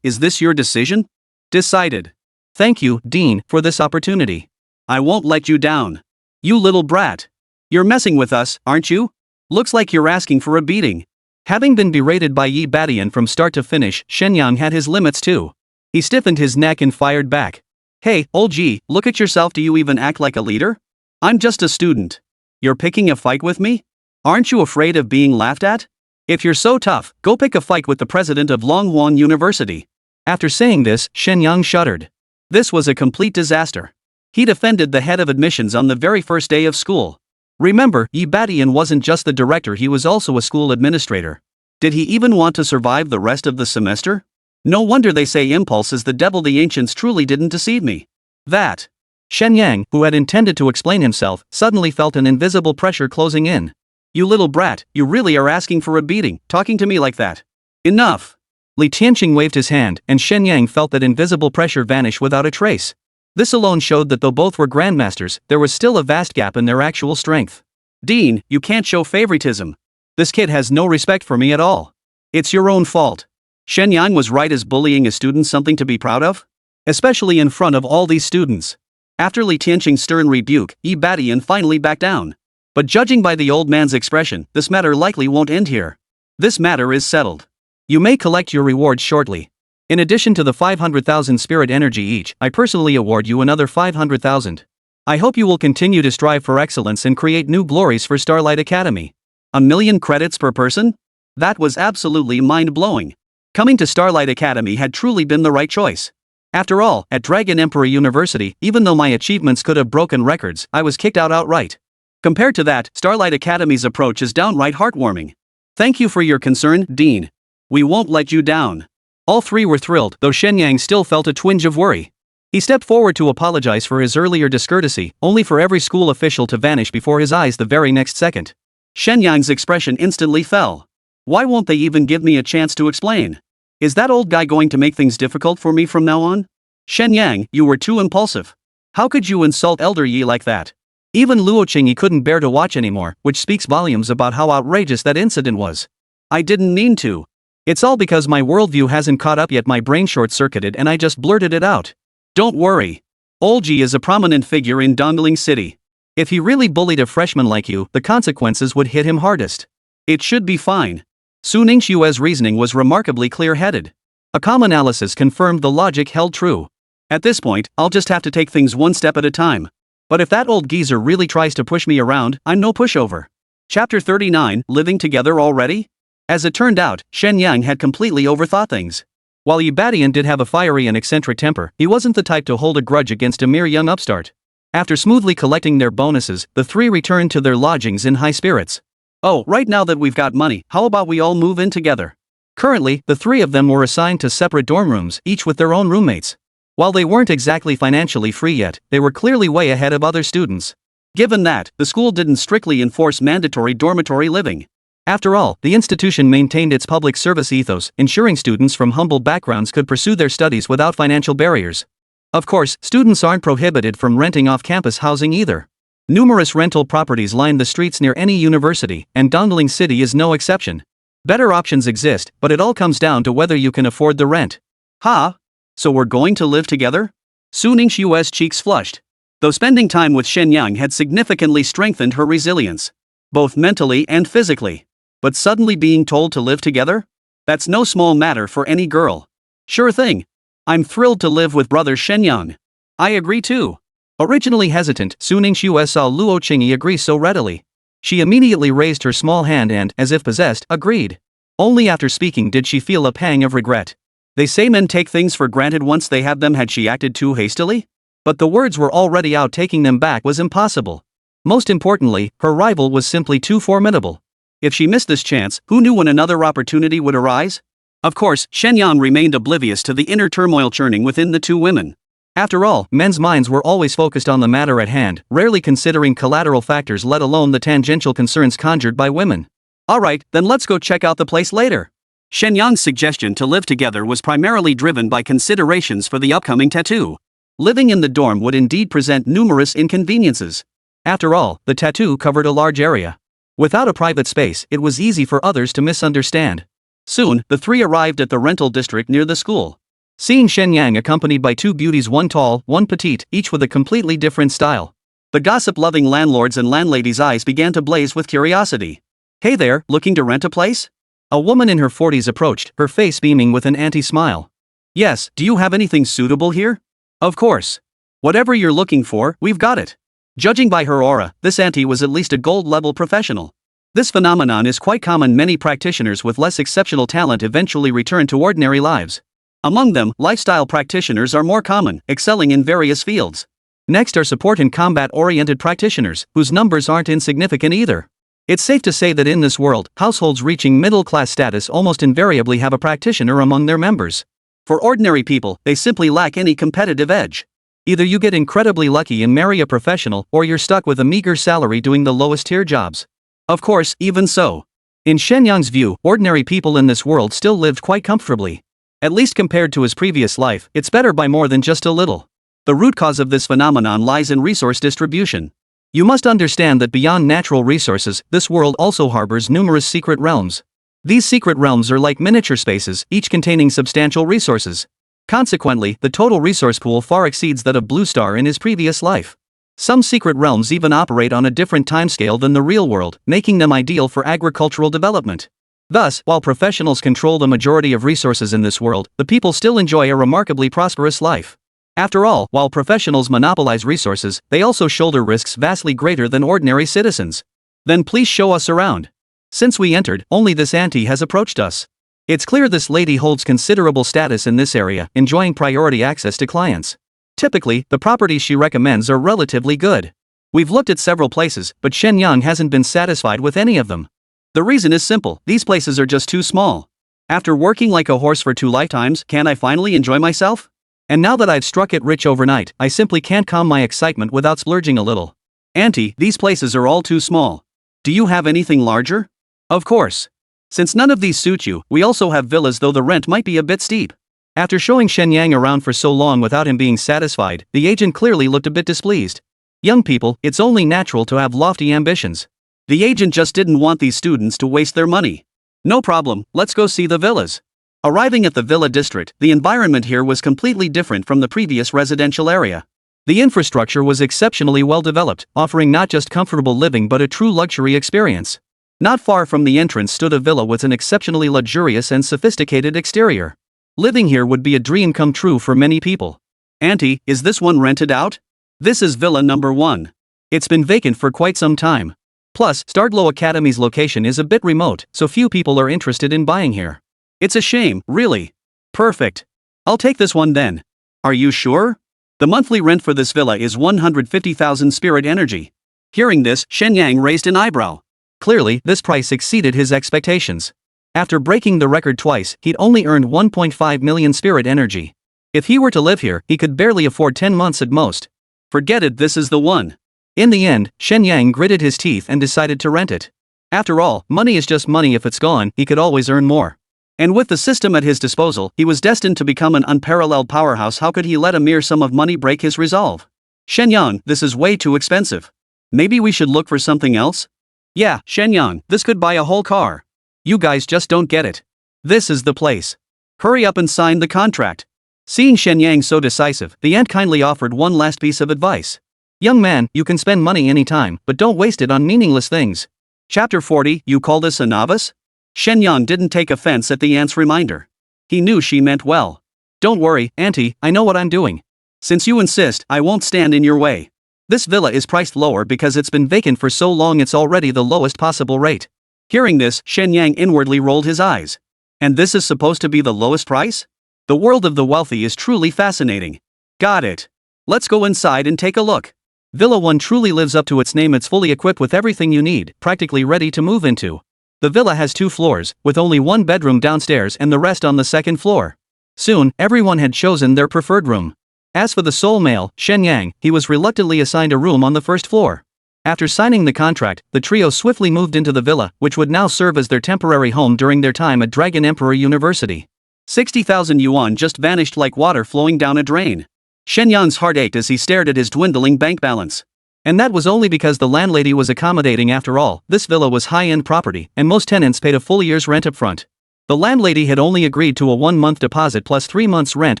Speaker 2: Is this your decision? Decided.
Speaker 1: Thank you, Dean, for this opportunity.
Speaker 2: I won't let you down. You little brat. You're messing with us, aren't you? Looks like you're asking for a beating.
Speaker 1: Having been berated by Yi Batian from start to finish, Shen Yang had his limits too. He stiffened his neck and fired back.
Speaker 2: Hey, old Yi, look at yourself. Do you even act like a leader? I'm just a student. You're picking a fight with me? Aren't you afraid of being laughed at? If you're so tough, go pick a fight with the president of Longhorn University.
Speaker 1: After saying this, Shen Yang shuddered.
Speaker 2: This was a complete disaster. He'd offended the head of admissions on the very first day of school. Remember, Yi Batian wasn't just the director, he was also a school administrator. Did he even want to survive the rest of the semester? No wonder they say impulse is the devil. The ancients truly didn't deceive me. That.
Speaker 1: Shen Yang, who had intended to explain himself, suddenly felt an invisible pressure closing in.
Speaker 2: You little brat, you really are asking for a beating, talking to me like that. Enough.
Speaker 1: Li Tianqing waved his hand, and Shen Yang felt that invisible pressure vanish without a trace. This alone showed that though both were grandmasters, there was still a vast gap in their actual strength.
Speaker 2: Dean, you can't show favoritism. This kid has no respect for me at all. It's your own fault. Shen Yang was right. Is bullying a student something to be proud of? Especially in front of all these students. After Li Tianqing's stern rebuke, Yi Badian finally backed down. But judging by the old man's expression, this matter likely won't end here. This matter is settled. You may collect your rewards shortly. In addition to the 500,000 spirit energy each, I personally award you another 500,000. I hope you will continue to strive for excellence and create new glories for Starlight Academy. 1,000,000 credits per person? That was absolutely mind-blowing. Coming to Starlight Academy had truly been the right choice. After all, at Dragon Emperor University, even though my achievements could have broken records, I was kicked out outright. Compared to that, Starlight Academy's approach is downright heartwarming. Thank you for your concern, Dean. We won't let you down. All three were thrilled, though Shen Yang still felt a twinge of worry. He stepped forward to apologize for his earlier discourtesy, only for every school official to vanish before his eyes the very next second. Shen Yang's expression instantly fell. Why won't they even give me a chance to explain? Is that old guy going to make things difficult for me from now on? Shen Yang, you were too impulsive. How could you insult Elder Yi like that? Even Luo Qingyi couldn't bear to watch anymore, which speaks volumes about how outrageous that incident was. I didn't mean to. It's all because my worldview hasn't caught up yet. My brain short-circuited and I just blurted it out. Don't worry. Old Yi is a prominent figure in Dongling City. If he really bullied a freshman like you, the consequences would hit him hardest. It should be fine. Su Ningxue's reasoning was remarkably clear-headed. A calm analysis confirmed the logic held true. At this point, I'll just have to take things one step at a time. But if that old geezer really tries to push me around, I'm no pushover. Chapter 39, Living Together Already? As it turned out, Shen Yang had completely overthought things. While Yi Badian did have a fiery and eccentric temper, he wasn't the type to hold a grudge against a mere young upstart. After smoothly collecting their bonuses, the three returned to their lodgings in high spirits. Oh, right, now that we've got money, how about we all move in together? Currently, the three of them were assigned to separate dorm rooms, each with their own roommates. While they weren't exactly financially free yet, they were clearly way ahead of other students. Given that, the school didn't strictly enforce mandatory dormitory living. After all, the institution maintained its public service ethos, ensuring students from humble backgrounds could pursue their studies without financial barriers. Of course, students aren't prohibited from renting off-campus housing either. Numerous rental properties line the streets near any university, and Dongling City is no exception. Better options exist, but it all comes down to whether you can afford the rent. Ha! So we're going to live together? Su Ningxue's cheeks flushed. Though spending time with Shen Yang had significantly strengthened her resilience, both mentally and physically. But suddenly being told to live together? That's no small matter for any girl. Sure thing. I'm thrilled to live with brother Shen Yang. I agree too. Originally hesitant, Su Ningxue saw Luo Qingyi agree so readily. She immediately raised her small hand and, as if possessed, agreed. Only after speaking did she feel a pang of regret. They say men take things for granted once they have them. Had she acted too hastily? But the words were already out. Taking them back was impossible. Most importantly, her rival was simply too formidable. If she missed this chance, who knew when another opportunity would arise? Of course, Shen Yang remained oblivious to the inner turmoil churning within the two women. After all, men's minds were always focused on the matter at hand, rarely considering collateral factors, let alone the tangential concerns conjured by women. Alright, then let's go check out the place later. Shen Yang's suggestion to live together was primarily driven by considerations for the upcoming tattoo. Living in the dorm would indeed present numerous inconveniences. After all, the tattoo covered a large area. Without a private space, it was easy for others to misunderstand. Soon, the three arrived at the rental district near the school. Seeing Shen Yang accompanied by two beauties, one tall, one petite, each with a completely different style, the gossip-loving landlords and landladies' eyes began to blaze with curiosity. Hey there, looking to rent a place? A woman in her 40s approached, her face beaming with an anti-smile. Yes, do you have anything suitable here? Of course. Whatever you're looking for, we've got it. Judging by her aura, this auntie was at least a gold-level professional. This phenomenon is quite common. Many practitioners with less exceptional talent eventually return to ordinary lives. Among them, lifestyle practitioners are more common, excelling in various fields. Next are support and combat-oriented practitioners, whose numbers aren't insignificant either. It's safe to say that in this world, households reaching middle-class status almost invariably have a practitioner among their members. For ordinary people, they simply lack any competitive edge. Either you get incredibly lucky and marry a professional, or you're stuck with a meager salary doing the lowest-tier jobs. Of course, even so, in Shen Yang's view, ordinary people in this world still lived quite comfortably. At least compared to his previous life, it's better by more than just a little. The root cause of this phenomenon lies in resource distribution. You must understand that beyond natural resources, this world also harbors numerous secret realms. These secret realms are like miniature spaces, each containing substantial resources. Consequently, the total resource pool far exceeds that of Blue Star in his previous life. Some secret realms even operate on a different timescale than the real world, making them ideal for agricultural development. Thus, while professionals control the majority of resources in this world, the people still enjoy a remarkably prosperous life. After all, while professionals monopolize resources, they also shoulder risks vastly greater than ordinary citizens. Then please show us around. Since we entered, only this auntie has approached us. It's clear this lady holds considerable status in this area, enjoying priority access to clients. Typically, the properties she recommends are relatively good. We've looked at several places, but Shen Yang hasn't been satisfied with any of them. The reason is simple: these places are just too small. After working like a horse for 2 lifetimes, can't I finally enjoy myself? And now that I've struck it rich overnight, I simply can't calm my excitement without splurging a little. Auntie, these places are all too small. Do you have anything larger? Of course. Since none of these suit you, we also have villas, though the rent might be a bit steep. After showing Shen Yang around for so long without him being satisfied, the agent clearly looked a bit displeased. Young people, it's only natural to have lofty ambitions. The agent just didn't want these students to waste their money. No problem, let's go see the villas. Arriving at the villa district, the environment here was completely different from the previous residential area. The infrastructure was exceptionally well developed, offering not just comfortable living but a true luxury experience. Not far from the entrance stood a villa with an exceptionally luxurious and sophisticated exterior. Living here would be a dream come true for many people. Auntie, is this one rented out? This is villa number 1. It's been vacant for quite some time. Plus, Starglow Academy's location is a bit remote, so few people are interested in buying here. It's a shame, really. Perfect. I'll take this one then. Are you sure? The monthly rent for this villa is 150,000 spirit energy. Hearing this, Shen Yang raised an eyebrow. Clearly, this price exceeded his expectations. After breaking the record twice, he'd only earned 1.5 million spirit energy. If he were to live here, he could barely afford 10 months at most. Forget it, this is the one. In the end, Shen Yang gritted his teeth and decided to rent it. After all, money is just money. If it's gone, he could always earn more. And with the system at his disposal, he was destined to become an unparalleled powerhouse. How could he let a mere sum of money break his resolve? Shen Yang, this is way too expensive. Maybe we should look for something else? Yeah, Shen Yang, this could buy a whole car. You guys just don't get it. This is the place. Hurry up and sign the contract. Seeing Shen Yang so decisive, the aunt kindly offered one last piece of advice. Young man, you can spend money anytime, but don't waste it on meaningless things. Chapter 40, you call this a novice? Shen Yang didn't take offense at the aunt's reminder. He knew she meant well. Don't worry, auntie, I know what I'm doing. Since you insist, I won't stand in your way. This villa is priced lower because it's been vacant for so long. It's already the lowest possible rate. Hearing this, Shen Yang inwardly rolled his eyes. And this is supposed to be the lowest price? The world of the wealthy is truly fascinating. Got it. Let's go inside and take a look. Villa 1 truly lives up to its name. It's fully equipped with everything you need, practically ready to move into. The villa has 2 floors, with only one bedroom downstairs and the rest on the 2nd floor. Soon, everyone had chosen their preferred room. As for the sole male, Shen Yang, he was reluctantly assigned a room on the 1st floor. After signing the contract, the trio swiftly moved into the villa, which would now serve as their temporary home during their time at Dragon Emperor University. 60,000 yuan just vanished like water flowing down a drain. Shen Yang's heart ached as he stared at his dwindling bank balance. And that was only because the landlady was accommodating. After all, this villa was high-end property, and most tenants paid a full year's rent up front. The landlady had only agreed to a 1-month deposit plus 3 months' rent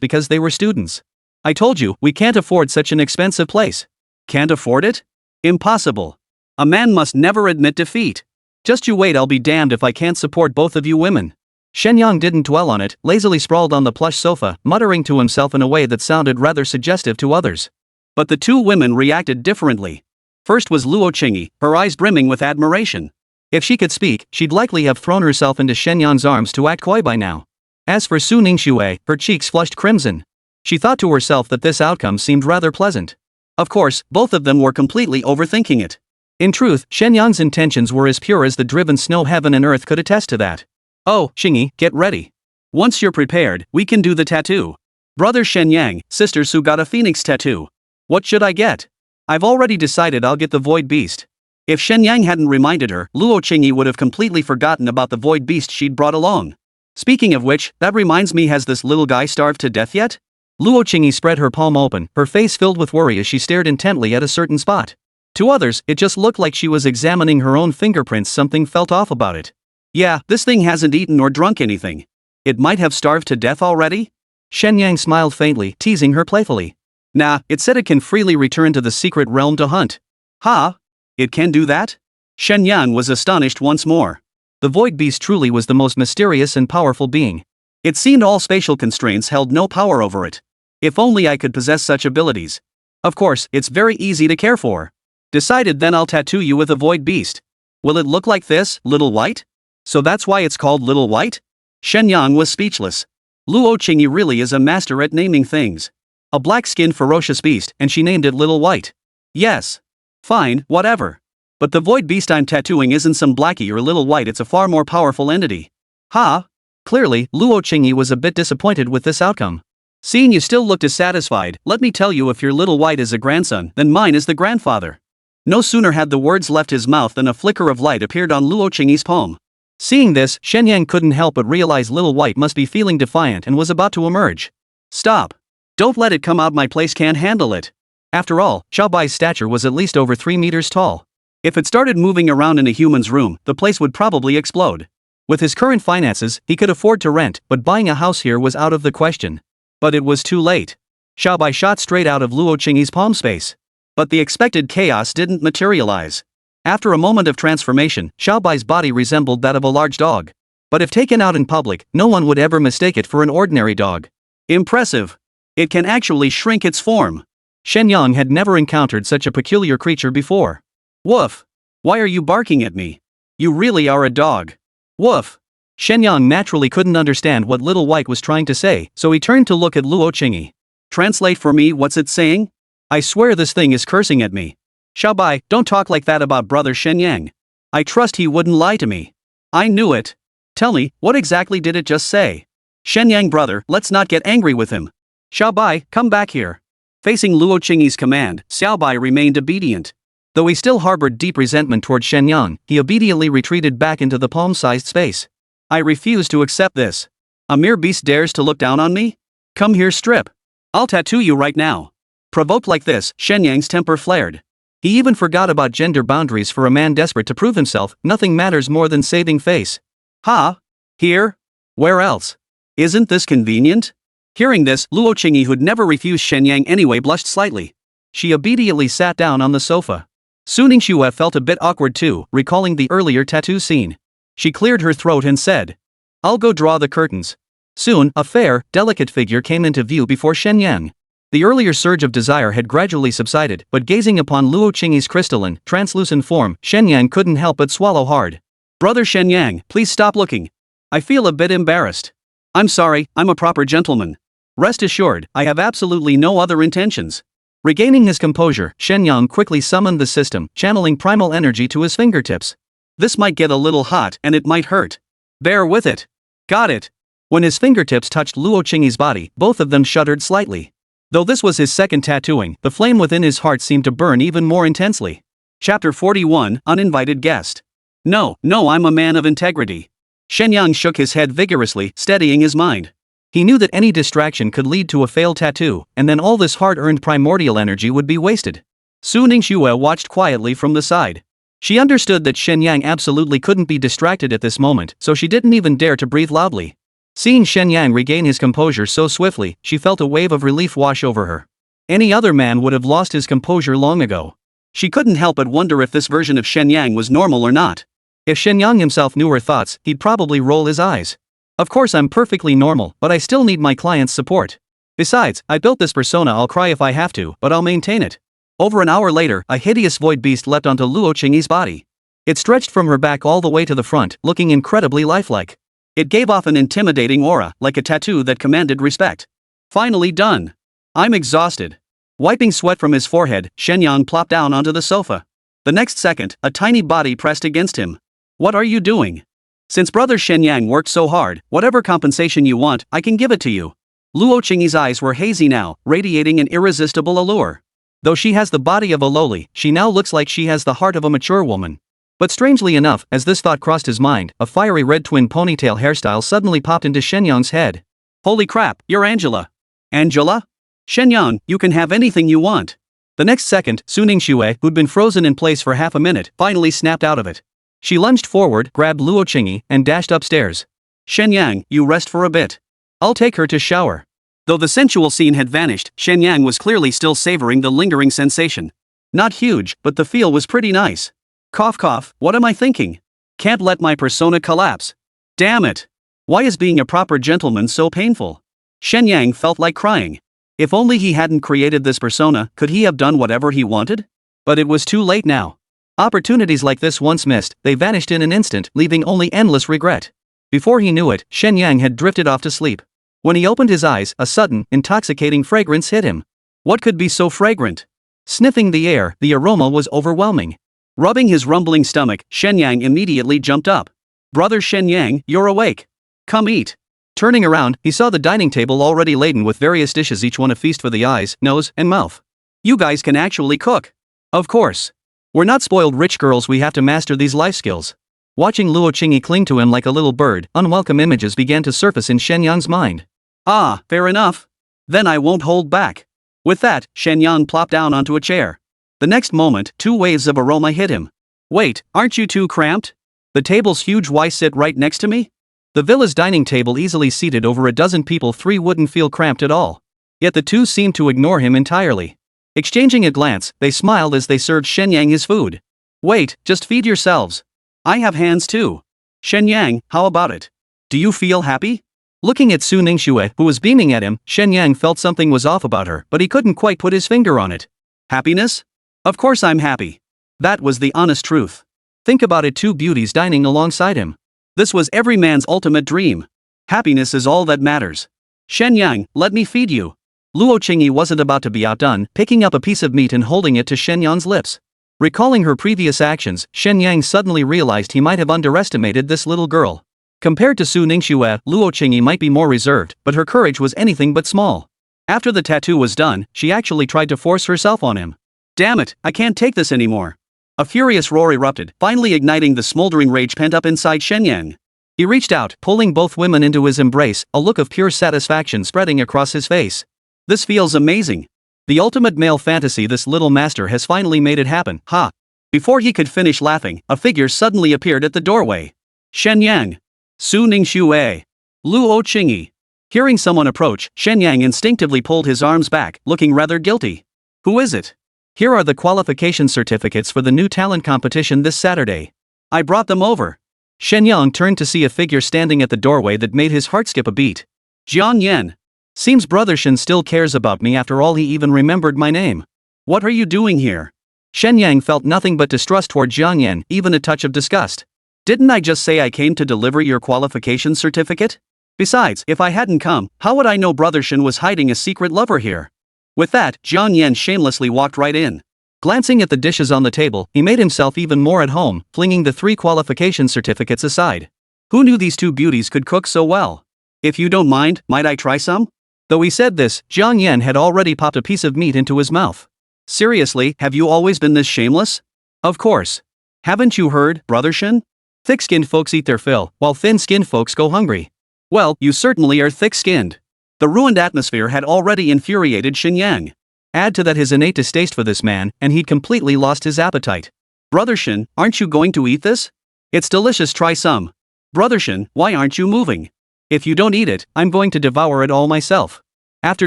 Speaker 2: because they were students. I told you, we can't afford such an expensive place. Can't afford it? Impossible. A man must never admit defeat. Just you wait, I'll be damned if I can't support both of you women. Shen Yang didn't dwell on it, lazily sprawled on the plush sofa, muttering to himself in a way that sounded rather suggestive to others. But the 2 women reacted differently. First was Luo Qingyi, her eyes brimming with admiration. If she could speak, she'd likely have thrown herself into Shen Yang's arms to act coy by now. As for Su Ningxue, her cheeks flushed crimson. She thought to herself that this outcome seemed rather pleasant. Of course, both of them were completely overthinking it. In truth, Shen Yang's intentions were as pure as the driven snow. Heaven and earth could attest to that. Oh, Qingyi, get ready. Once you're prepared, we can do the tattoo. Brother Shen Yang, sister Su got a phoenix tattoo. What should I get? I've already decided I'll get the void beast. If Shen Yang hadn't reminded her, Luo Qingyi would have completely forgotten about the void beast she'd brought along. Speaking of which, that reminds me, has this little guy starved to death yet? Luo Qingyi spread her palm open, her face filled with worry as she stared intently at a certain spot. To others, it just looked like she was examining her own fingerprints. Something felt off about it. Yeah, this thing hasn't eaten or drunk anything. It might have starved to death already?
Speaker 1: Shen Yang smiled faintly, teasing her playfully.
Speaker 2: Nah, it said it can freely return to the secret realm to hunt. Huh? It can do that? Shen Yang was astonished once more.
Speaker 1: The void beast truly was the most mysterious and powerful being.
Speaker 2: It seemed all spatial constraints held no power over it. If only I could possess such abilities. Of course, it's very easy to care for. Decided, then I'll tattoo you with a void beast. Will it look like this, Little White? So that's why it's called Little White? Shen Yang was speechless. Luo Qingyi really is a master at naming things. A black-skinned ferocious beast, and she named it Little White. Yes. Fine, whatever. But the void beast I'm tattooing isn't some blackie or Little White, it's a far more powerful entity. Huh?
Speaker 1: Clearly, Luo Qingyi was a bit disappointed with this outcome.
Speaker 2: Seeing you still look dissatisfied, let me tell you, if your Little White is a grandson, then mine is the grandfather. No sooner had the words left his mouth than a flicker of light appeared on Luo Qingyi's palm.
Speaker 1: Seeing this, Shen Yang couldn't help but realize Little White must be feeling defiant and was about to emerge.
Speaker 2: Stop. Don't let it come out, my place can't handle it.
Speaker 1: After all, Xiaobai's stature was at least over 3 meters tall.
Speaker 2: If it started moving around in a human's room, the place would probably explode.
Speaker 1: With his current finances, he could afford to rent, but buying a house here was out of the question.
Speaker 2: But it was too late.
Speaker 1: Xiaobai shot straight out of Luo Qingyi's palm space.
Speaker 2: But the expected chaos didn't materialize.
Speaker 1: After a moment of transformation, Xiaobai's body resembled that of a large dog. But if taken out in public, no one would ever mistake it for an ordinary dog.
Speaker 2: Impressive. It can actually shrink its form.
Speaker 1: Shen Yang had never encountered such a peculiar creature before.
Speaker 2: Woof. Why are you barking at me? You really are a dog. Woof.
Speaker 1: Shen Yang naturally couldn't understand what Little White was trying to say, so he turned to look at Luo Qingyi.
Speaker 2: Translate for me, what's it saying?
Speaker 1: I swear this thing is cursing at me.
Speaker 2: Xiaobai, don't talk like that about brother Shen Yang. I trust he wouldn't lie to me. I knew it. Tell me, what exactly did it just say? Shen Yang brother, let's not get angry with him. Xiaobai, come back here. Facing Luo Qingyi's command, Xiaobai remained obedient.
Speaker 1: Though he still harbored deep resentment toward Shen Yang, he obediently retreated back into the palm-sized space.
Speaker 2: I refuse to accept this. A mere beast dares to look down on me? Come here, strip. I'll tattoo you right now. Provoked like this, Shen Yang's temper flared.
Speaker 1: He even forgot about gender boundaries. For a man desperate to prove himself, nothing matters more than saving face.
Speaker 2: Huh? Here? Where else? Isn't this convenient? Hearing this, Luo Qingyi, who'd never refused Shen Yang anyway, blushed slightly. She obediently sat down on the sofa. Su Ningxue felt a bit awkward too, recalling the earlier tattoo scene. She cleared her throat and said, I'll go draw the curtains. Soon, a fair, delicate figure came into view before Shen Yang. The earlier surge of desire had gradually subsided, but gazing upon Luo Qingyi's crystalline, translucent form, Shen Yang couldn't help but swallow hard. Brother Shen Yang, please stop looking. I feel a bit embarrassed. I'm sorry, I'm a proper gentleman. Rest assured, I have absolutely no other intentions. Regaining his composure, Shen Yang quickly summoned the system, channeling primal energy to his fingertips. This might get a little hot and it might hurt. Bear with it. Got it. When his fingertips touched Luo Qingyi's body, both of them shuddered slightly. Though this was his second tattooing, the flame within his heart seemed to burn even more intensely. Chapter 41, Uninvited Guest. No, I'm a man of integrity. Shen Yang shook his head vigorously, steadying his mind. He knew that any distraction could lead to a failed tattoo, and then all this hard-earned primordial energy would be wasted. Su Ningxue watched quietly from the side. She understood that Shen Yang absolutely couldn't be distracted at this moment, so she didn't even dare to breathe loudly. Seeing Shen Yang regain his composure so swiftly, she felt a wave of relief wash over her. Any other man would have lost his composure long ago. She couldn't help but wonder if this version of Shen Yang was normal or not. If Shen Yang himself knew her thoughts, he'd probably roll his eyes. Of course I'm perfectly normal, but I still need my client's support. Besides, I built this persona, I'll cry if I have to, but I'll maintain it. Over an hour later, a hideous void beast leapt onto Luo Qingyi's body. It stretched from her back all the way to the front, looking incredibly lifelike. It gave off an intimidating aura, like a tattoo that commanded respect. Finally done. I'm exhausted. Wiping sweat from his forehead, Shen Yang plopped down onto the sofa. The next second, a tiny body pressed against him. What are you doing? Since brother Shen Yang worked so hard, whatever compensation you want, I can give it to you. Luo Qingyi's eyes were hazy now, radiating an irresistible allure. Though she has the body of a lowly, she now looks like she has the heart of a mature woman. But strangely enough, as this thought crossed his mind, a fiery red twin ponytail hairstyle suddenly popped into Shen Yang's head. Holy crap, you're Angela. Angela? Shen Yang, you can have anything you want. The next second, Su Ningxue, who'd been frozen in place for half a minute, finally snapped out of it.
Speaker 1: She lunged forward, grabbed Luo Qingyi, and dashed upstairs.
Speaker 2: Shen Yang, you rest for a bit. I'll take her to shower. Though the sensual scene had vanished, Shen Yang was clearly still savoring the lingering sensation. Not huge, but the feel was pretty nice. Cough cough, what am I thinking? Can't let my persona collapse. Damn it. Why is being a proper gentleman so painful? Shen Yang felt like crying. If only he hadn't created this persona, could he have done whatever he wanted? But it was too late now. Opportunities like this once missed, they vanished in an instant, leaving only endless regret. Before he knew it, Shen Yang had drifted off to sleep. When he opened his eyes, a sudden, intoxicating fragrance hit him. What could be so fragrant? Sniffing the air, the aroma was overwhelming. Rubbing his rumbling stomach, Shen Yang immediately jumped up. Brother Shen Yang, you're awake. Come eat. Turning around, he saw the dining table already laden with various dishes, each one a feast for the eyes, nose, and mouth. You guys can actually cook. Of course. We're not spoiled rich girls, we have to master these life skills. Watching Luo Qingyi cling to him like a little bird, unwelcome images began to surface in Shen Yang's mind. Ah, fair enough. Then I won't hold back. With that, Shen Yang plopped down onto a chair. The next moment, 2 waves of aroma hit him. Wait, aren't you too cramped? The table's huge, why sit right next to me? The villa's dining table easily seated over a dozen people, 3 wouldn't feel cramped at all. Yet the 2 seemed to ignore him entirely. Exchanging a glance, they smiled as they served Shen Yang his food. Wait, just feed yourselves. I have hands too. Shen Yang, how about it? Do you feel happy? Looking at Su Ningxue, who was beaming at him, Shen Yang felt something was off about her, but he couldn't quite put his finger on it. Happiness? Of course I'm happy. That was the honest truth. Think about it, 2 beauties dining alongside him. This was every man's ultimate dream. Happiness is all that matters. Shen Yang, let me feed you. Luo Qingyi wasn't about to be outdone, picking up a piece of meat and holding it to Shen Yang's lips. Recalling her previous actions, Shen Yang suddenly realized he might have underestimated this little girl. Compared to Su Ningxue, Luo Qingyi might be more reserved, but her courage was anything but small. After the tattoo was done, she actually tried to force herself on him. Damn it, I can't take this anymore. A furious roar erupted, finally igniting the smoldering rage pent up inside Shen Yang. He reached out, pulling both women into his embrace, a look of pure satisfaction spreading across his face. This feels amazing. The ultimate male fantasy, this little master has finally made it happen, ha! Before he could finish laughing, a figure suddenly appeared at the doorway. Shen Yang. Su Ningxue. Luo Qingyi. Hearing someone approach, Shen Yang instinctively pulled his arms back, looking rather guilty. Who is it? Here are the qualification certificates for the new talent competition this Saturday. I brought them over. Shen Yang turned to see a figure standing at the doorway that made his heart skip a beat. Jian Yan. Seems Brother Shen still cares about me after all, he even remembered my name. What are you doing here? Shen Yang felt nothing but distrust toward Jian Yan, even a touch of disgust. Didn't I just say I came to deliver your qualification certificate? Besides, if I hadn't come, how would I know Brother Shen was hiding a secret lover here? With that, Jian Yan shamelessly walked right in. Glancing at the dishes on the table, he made himself even more at home, flinging the 3 qualification certificates aside. Who knew these 2 beauties could cook so well? If you don't mind, might I try some? Though he said this, Jian Yan had already popped a piece of meat into his mouth. Seriously, have you always been this shameless? Of course. Haven't you heard, Brother Shen? Thick-skinned folks eat their fill, while thin-skinned folks go hungry. Well, you certainly are thick-skinned. The ruined atmosphere had already infuriated Shen Yang. Add to that his innate distaste for this man, and he'd completely lost his appetite. Brother Shen, aren't you going to eat this? It's delicious, try some. Brother Shen, why aren't you moving? If you don't eat it, I'm going to devour it all myself. After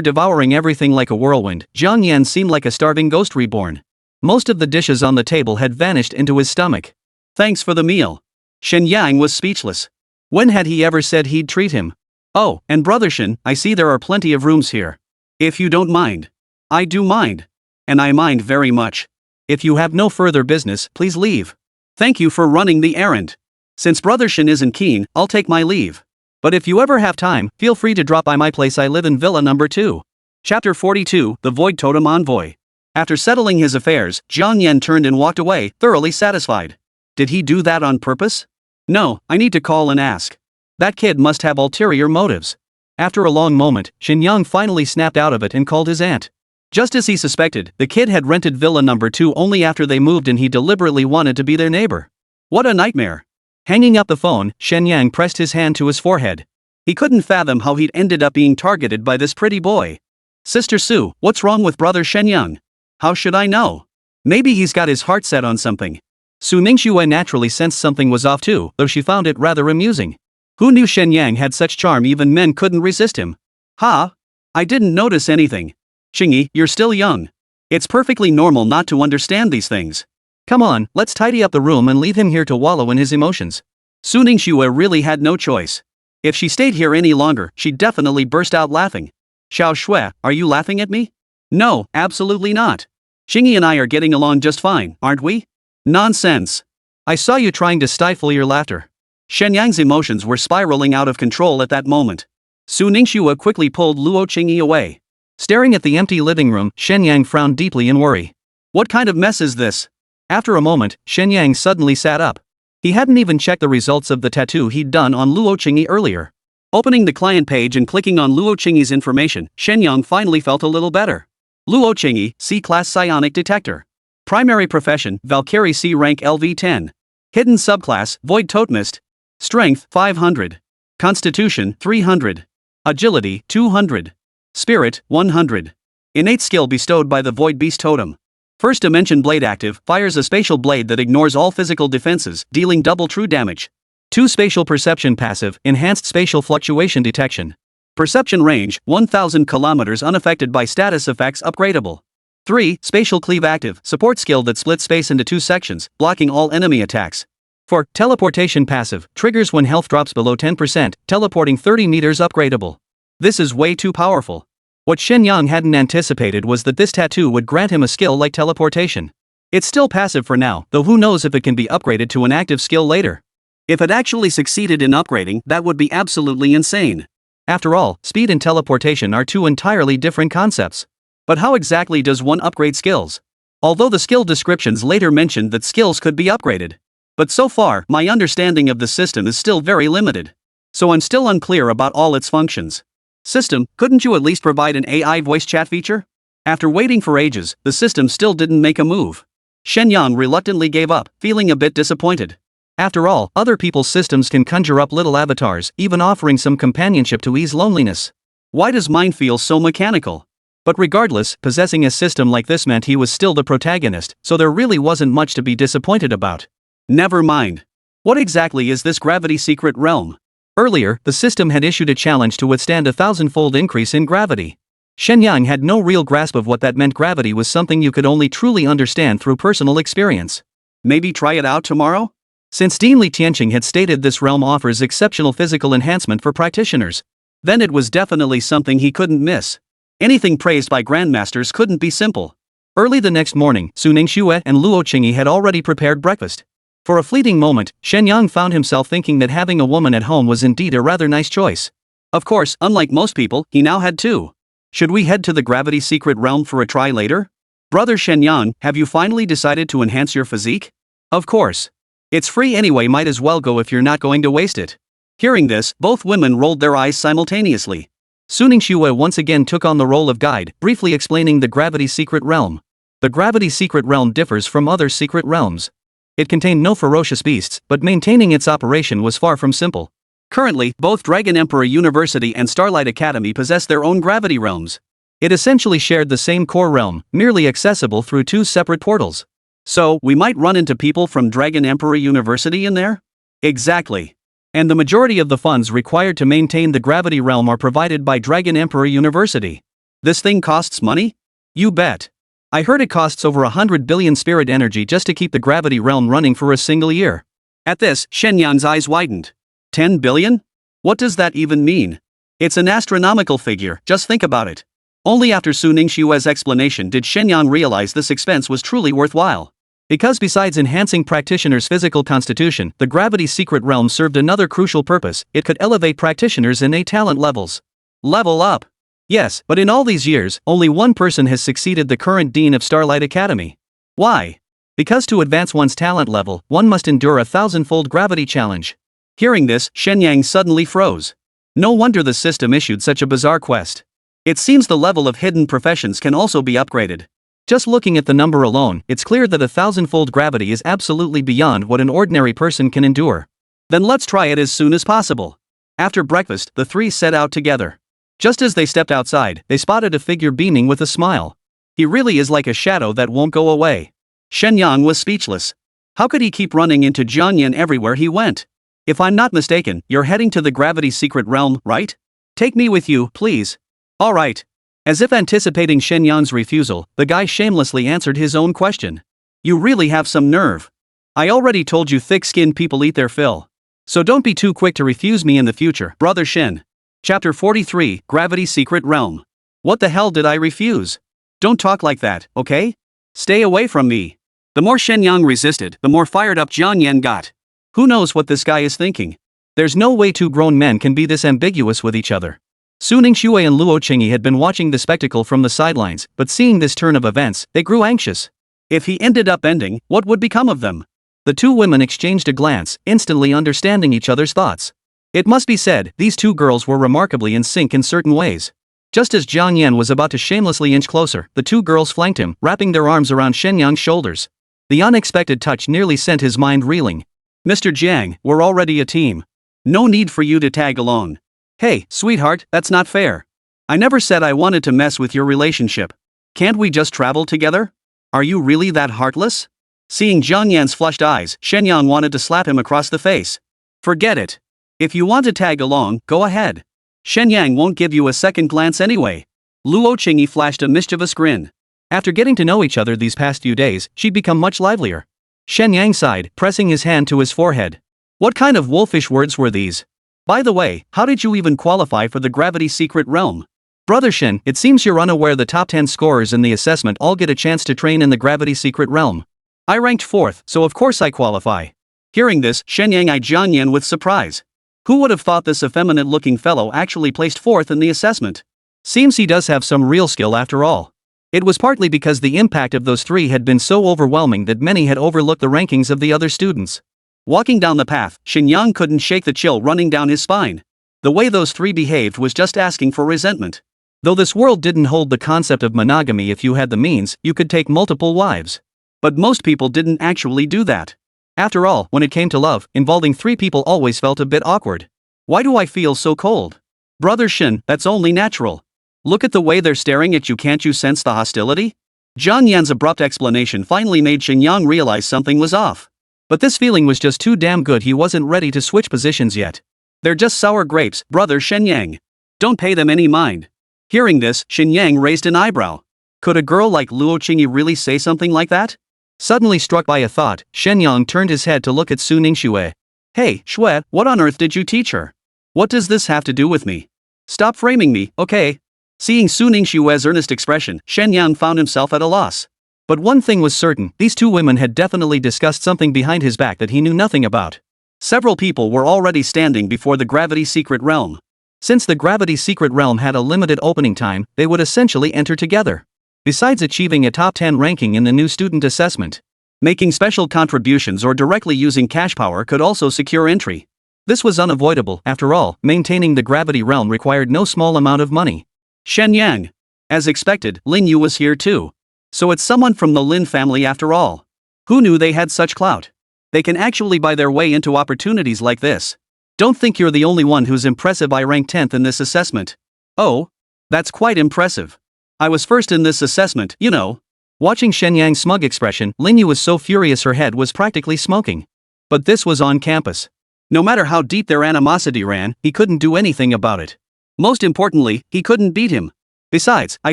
Speaker 2: devouring everything like a whirlwind, Jian Yan seemed like a starving ghost reborn. Most of the dishes on the table had vanished into his stomach. Thanks for the meal. Shen Yang was speechless. When had he ever said he'd treat him? Oh, and Brother Shen, I see there are plenty of rooms here. If you don't mind. I do mind. And I mind very much. If you have no further business, please leave. Thank you for running the errand. Since Brother Shen isn't keen, I'll take my leave. But if you ever have time, feel free to drop by my place. I live in Villa number 2. Chapter 42, The Void Totem Envoy. After settling his affairs, Jian Yan turned and walked away, thoroughly satisfied. Did he do that on purpose? No, I need to call and ask. That kid must have ulterior motives. After a long moment, Shen Yang finally snapped out of it and called his aunt. Just as he suspected, the kid had rented Villa number 2 only after they moved, and he deliberately wanted to be their neighbor. What a nightmare. Hanging up the phone, Shen Yang pressed his hand to his forehead. He couldn't fathom how he'd ended up being targeted by this pretty boy. Sister Su, what's wrong with Brother Shen Yang? How should I know? Maybe he's got his heart set on something. Su Ningxue naturally sensed something was off too, though she found it rather amusing. Who knew Shen Yang had such charm even men couldn't resist him? Ha! I didn't notice anything. Qingyi, you're still young. It's perfectly normal not to understand these things. Come on, let's tidy up the room and leave him here to wallow in his emotions. Su Ningxue really had no choice. If she stayed here any longer, she'd definitely burst out laughing. Xiao Shui, are you laughing at me? No, absolutely not. Qingyi and I are getting along just fine, aren't we? Nonsense. I saw you trying to stifle your laughter. Shen Yang's emotions were spiraling out of control at that moment. Su Ningxue quickly pulled Luo Qingyi away. Staring at the empty living room, Shen Yang frowned deeply in worry. What kind of mess is this? After a moment, Shen Yang suddenly sat up. He hadn't even checked the results of the tattoo he'd done on Luo Qingyi earlier. Opening the client page and clicking on Luo Qingyi's information, Shen Yang finally felt a little better. Luo Qingyi, C-Class Psionic Detector. Primary profession, Valkyrie C rank LV10. Hidden subclass, Void Totemist. Strength, 500. Constitution, 300. Agility, 200. Spirit, 100. Innate skill bestowed by the Void Beast Totem. First dimension blade active, fires a spatial blade that ignores all physical defenses, dealing double true damage. 2 spatial perception passive, enhanced spatial fluctuation detection. Perception range, 1000 kilometers unaffected by status effects upgradable. 3. Spatial cleave active, support skill that splits space into 2 sections, blocking all enemy attacks. 4. Teleportation passive, triggers when health drops below 10%, teleporting 30 meters upgradable. This is way too powerful. What Shen Yang hadn't anticipated was that this tattoo would grant him a skill like teleportation. It's still passive for now, though who knows if it can be upgraded to an active skill later. If it actually succeeded in upgrading, that would be absolutely insane. After all, speed and teleportation are 2 entirely different concepts. But how exactly does one upgrade skills? Although the skill descriptions later mentioned that skills could be upgraded. But so far, my understanding of the system is still very limited. So I'm still unclear about all its functions. System, couldn't you at least provide an AI voice chat feature? After waiting for ages, the system still didn't make a move. Shen Yang reluctantly gave up, feeling a bit disappointed. After all, other people's systems can conjure up little avatars, even offering some companionship to ease loneliness. Why does mine feel so mechanical? But regardless, possessing a system like this meant he was still the protagonist, so there really wasn't much to be disappointed about. Never mind. What exactly is this gravity secret realm? Earlier, the system had issued a challenge to withstand a 1,000-fold increase in gravity. Shen Yang had no real grasp of what that meant. Gravity was something you could only truly understand through personal experience. Maybe try it out tomorrow? Since Dean Li Tianqing had stated this realm offers exceptional physical enhancement for practitioners, then it was definitely something he couldn't miss. Anything praised by grandmasters couldn't be simple. Early the next morning, Su Ningxue and Luo Qingyi had already prepared breakfast. For a fleeting moment, Shen Yang found himself thinking that having a woman at home was indeed a rather nice choice. Of course, unlike most people, he now had 2. Should we head to the gravity secret realm for a try later? Brother Shen Yang, have you finally decided to enhance your physique? Of course. It's free anyway, might as well go if you're not going to waste it. Hearing this, both women rolled their eyes simultaneously. Su Ningxue once again took on the role of guide, briefly explaining the gravity secret realm. The gravity secret realm differs from other secret realms. It contained no ferocious beasts, but maintaining its operation was far from simple. Currently, both Dragon Emperor University and Starlight Academy possess their own gravity realms. It essentially shared the same core realm, merely accessible through 2 separate portals. So, we might run into people from Dragon Emperor University in there? Exactly. And the majority of the funds required to maintain the gravity realm are provided by Dragon Emperor University. This thing costs money? You bet. I heard it costs over 100 billion spirit energy just to keep the gravity realm running for a single year. At this, Shen Yang's eyes widened. 10 billion? What does that even mean? It's an astronomical figure, just think about it. Only after Su Ningxue's explanation did Shen Yang realize this expense was truly worthwhile. Because besides enhancing practitioners' physical constitution, the gravity secret realm served another crucial purpose: it could elevate practitioners' innate talent levels. Level up. Yes, but in all these years, only one person has succeeded the current dean of Starlight Academy. Why? Because to advance one's talent level, one must endure a 1,000-fold gravity challenge. Hearing this, Shen Yang suddenly froze. No wonder the system issued such a bizarre quest. It seems the level of hidden professions can also be upgraded. Just looking at the number alone, it's clear that a 1,000-fold gravity is absolutely beyond what an ordinary person can endure. Then let's try it as soon as possible. After breakfast, the 3 set out together. Just as they stepped outside, they spotted a figure beaming with a smile. He really is like a shadow that won't go away. Shen Yang was speechless. How could he keep running into Jiang Yan everywhere he went? If I'm not mistaken, you're heading to the Gravity's secret realm, right? Take me with you, please. Alright. As if anticipating Shen Yang's refusal, the guy shamelessly answered his own question. You really have some nerve. I already told you thick-skinned people eat their fill. So don't be too quick to refuse me in the future, Brother Shen. Chapter 43, Gravity's Secret Realm. What the hell did I refuse? Don't talk like that, okay? Stay away from me. The more Shen Yang resisted, the more fired up Jiang Yan got. Who knows what this guy is thinking? There's no way two grown men can be this ambiguous with each other. Su Ningxue and Luo Qingyi had been watching the spectacle from the sidelines, but seeing this turn of events, they grew anxious. If he ended up ending, what would become of them? The two women exchanged a glance, instantly understanding each other's thoughts. It must be said, these two girls were remarkably in sync in certain ways. Just as Jiang Yan was about to shamelessly inch closer, the two girls flanked him, wrapping their arms around Shen Yang's shoulders. The unexpected touch nearly sent his mind reeling. Mr. Jiang, we're already a team. No need for you to tag along. Hey, sweetheart, that's not fair. I never said I wanted to mess with your relationship. Can't we just travel together? Are you really that heartless? Seeing Jiang Yan's flushed eyes, Shen Yang wanted to slap him across the face. Forget it. If you want to tag along, go ahead. Shen Yang won't give you a second glance anyway. Luo Qingyi flashed a mischievous grin. After getting to know each other these past few days, she'd become much livelier. Shen Yang sighed, pressing his hand to his forehead. What kind of wolfish words were these? By the way, how did you even qualify for the Gravity's secret realm? Brother Shen, it seems you're unaware the top 10 scorers in the assessment all get a chance to train in the Gravity's secret realm. I ranked 4th, so of course I qualify. Hearing this, Shen Yang eyed Jiang Yan with surprise. Who would have thought this effeminate-looking fellow actually placed 4th in the assessment? Seems he does have some real skill after all. It was partly because the impact of those three had been so overwhelming that many had overlooked the rankings of the other students. Walking down the path, Shen Yang couldn't shake the chill running down his spine. The way those three behaved was just asking for resentment. Though this world didn't hold the concept of monogamy, if you had the means, you could take multiple wives. But most people didn't actually do that. After all, when it came to love, involving three people always felt a bit awkward. Why do I feel so cold? Brother Shen, that's only natural. Look at the way they're staring at you, can't you sense the hostility? Jiang Yan's abrupt explanation finally made Shen Yang realize something was off. But this feeling was just too damn good, he wasn't ready to switch positions yet. They're just sour grapes, Brother Shen Yang. Don't pay them any mind. Hearing this, Shen Yang raised an eyebrow. Could a girl like Luo Qingyi really say something like that? Suddenly struck by a thought, Shen Yang turned his head to look at Su Ningxue. Hey, Xue, what on earth did you teach her? What does this have to do with me? Stop framing me, okay? Seeing Su Ningxue's earnest expression, Shen Yang found himself at a loss. But one thing was certain, these two women had definitely discussed something behind his back that he knew nothing about. Several people were already standing before the Gravity's secret realm. Since the Gravity's secret realm had a limited opening time, they would essentially enter together. Besides achieving a top 10 ranking in the new student assessment, making special contributions or directly using cash power could also secure entry. This was unavoidable, after all, maintaining the Gravity realm required no small amount of money. Shen Yang. As expected, Lin Yu was here too. So it's someone from the Lin family after all. Who knew they had such clout? They can actually buy their way into opportunities like this. Don't think you're the only one who's impressive. I ranked 10th in this assessment. Oh? That's quite impressive. I was first in this assessment, you know. Watching Shen Yang's smug expression, Lin Yu was so furious her head was practically smoking. But this was on campus. No matter how deep their animosity ran, he couldn't do anything about it. Most importantly, he couldn't beat him. Besides, I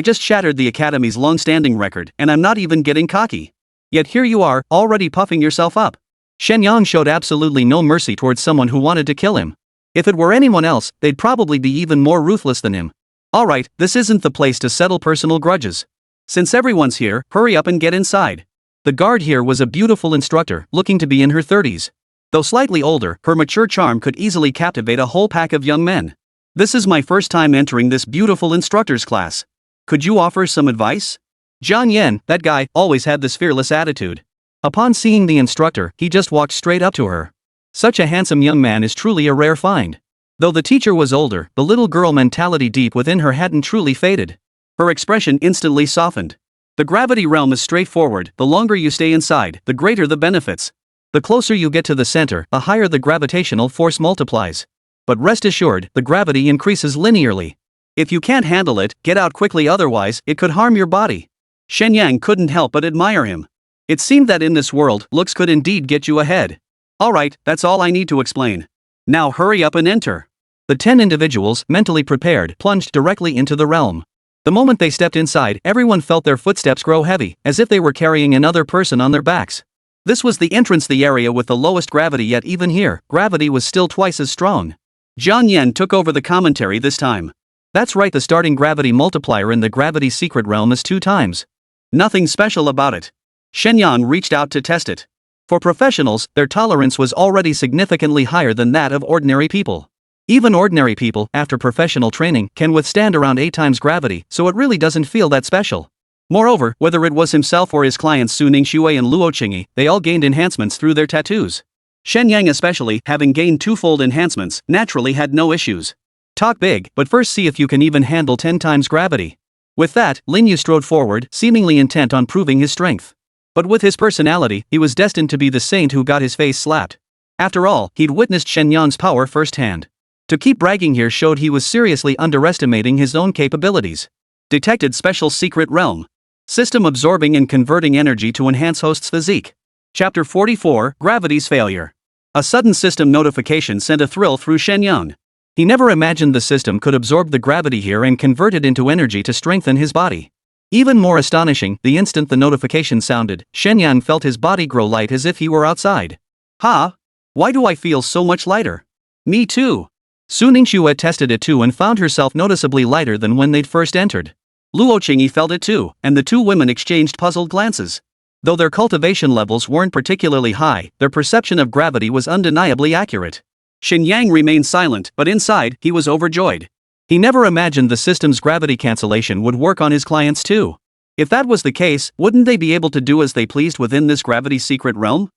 Speaker 2: just shattered the Academy's long-standing record, and I'm not even getting cocky. Yet here you are, already puffing yourself up. Shen Yang showed absolutely no mercy towards someone who wanted to kill him. If it were anyone else, they'd probably be even more ruthless than him. Alright, this isn't the place to settle personal grudges. Since everyone's here, hurry up and get inside. The guard here was a beautiful instructor, looking to be in her 30s. Though slightly older, her mature charm could easily captivate a whole pack of young men. This is my first time entering this beautiful instructor's class. Could you offer some advice? Jiang Yan, that guy, always had this fearless attitude. Upon seeing the instructor, he just walked straight up to her. Such a handsome young man is truly a rare find. Though the teacher was older, the little girl mentality deep within her hadn't truly faded. Her expression instantly softened. The Gravity realm is straightforward, the longer you stay inside, the greater the benefits. The closer you get to the center, the higher the gravitational force multiplies. But rest assured, the gravity increases linearly. If you can't handle it, get out quickly, otherwise, it could harm your body. Shen Yang couldn't help but admire him. It seemed that in this world, looks could indeed get you ahead. Alright, that's all I need to explain. Now hurry up and enter.
Speaker 1: The 10 individuals, mentally prepared, plunged directly into the realm. The moment they stepped inside, everyone felt their footsteps grow heavy, as if they were carrying another person on their backs.
Speaker 2: This was the entrance, the area with the lowest gravity, yet even here, gravity was still twice as strong. Jiang Yan took over the commentary this time.
Speaker 1: That's right, the starting gravity multiplier in the gravity secret realm is 2 times.
Speaker 2: Nothing special about it. Shen Yang reached out to test it. For professionals, their tolerance was already significantly higher than that of ordinary people. Even ordinary people, after professional training, can withstand around 8 times gravity, so it really doesn't feel that special. Moreover, whether it was himself or his clients Su Ningxue and Luo Qingyi, they all gained enhancements through their tattoos. Shen Yang especially, having gained 2-fold enhancements, naturally had no issues.
Speaker 1: Talk big, but first see if you can even handle 10 times gravity. With that, Lin Yu strode forward, seemingly intent on proving his strength. But with his personality, he was destined to be the saint who got his face slapped. After all, he'd witnessed Shen Yang's power firsthand. To keep bragging here showed he was seriously underestimating his own capabilities.
Speaker 2: Detected special secret realm. System absorbing and converting energy to enhance host's physique. Chapter 44, Gravity's Failure. A sudden system notification sent a thrill through Shen Yang.
Speaker 1: He never imagined the system could absorb the gravity here and convert it into energy to strengthen his body. Even more astonishing, the instant the notification sounded, Shen Yang felt his body grow light as if he were outside.
Speaker 2: Ha! Why do I feel so much lighter? Me too.
Speaker 1: Su Ningxue tested it too and found herself noticeably lighter than when they'd first entered.
Speaker 2: Luo Qingyi felt it too, and the 2 women exchanged puzzled glances. Though their cultivation levels weren't particularly high, their perception of gravity was undeniably accurate. Shen Yang remained silent, but inside, he was overjoyed.
Speaker 1: He never imagined the system's gravity cancellation would work on his clients too.
Speaker 2: If that was the case, wouldn't they be able to do as they pleased within this gravity secret realm?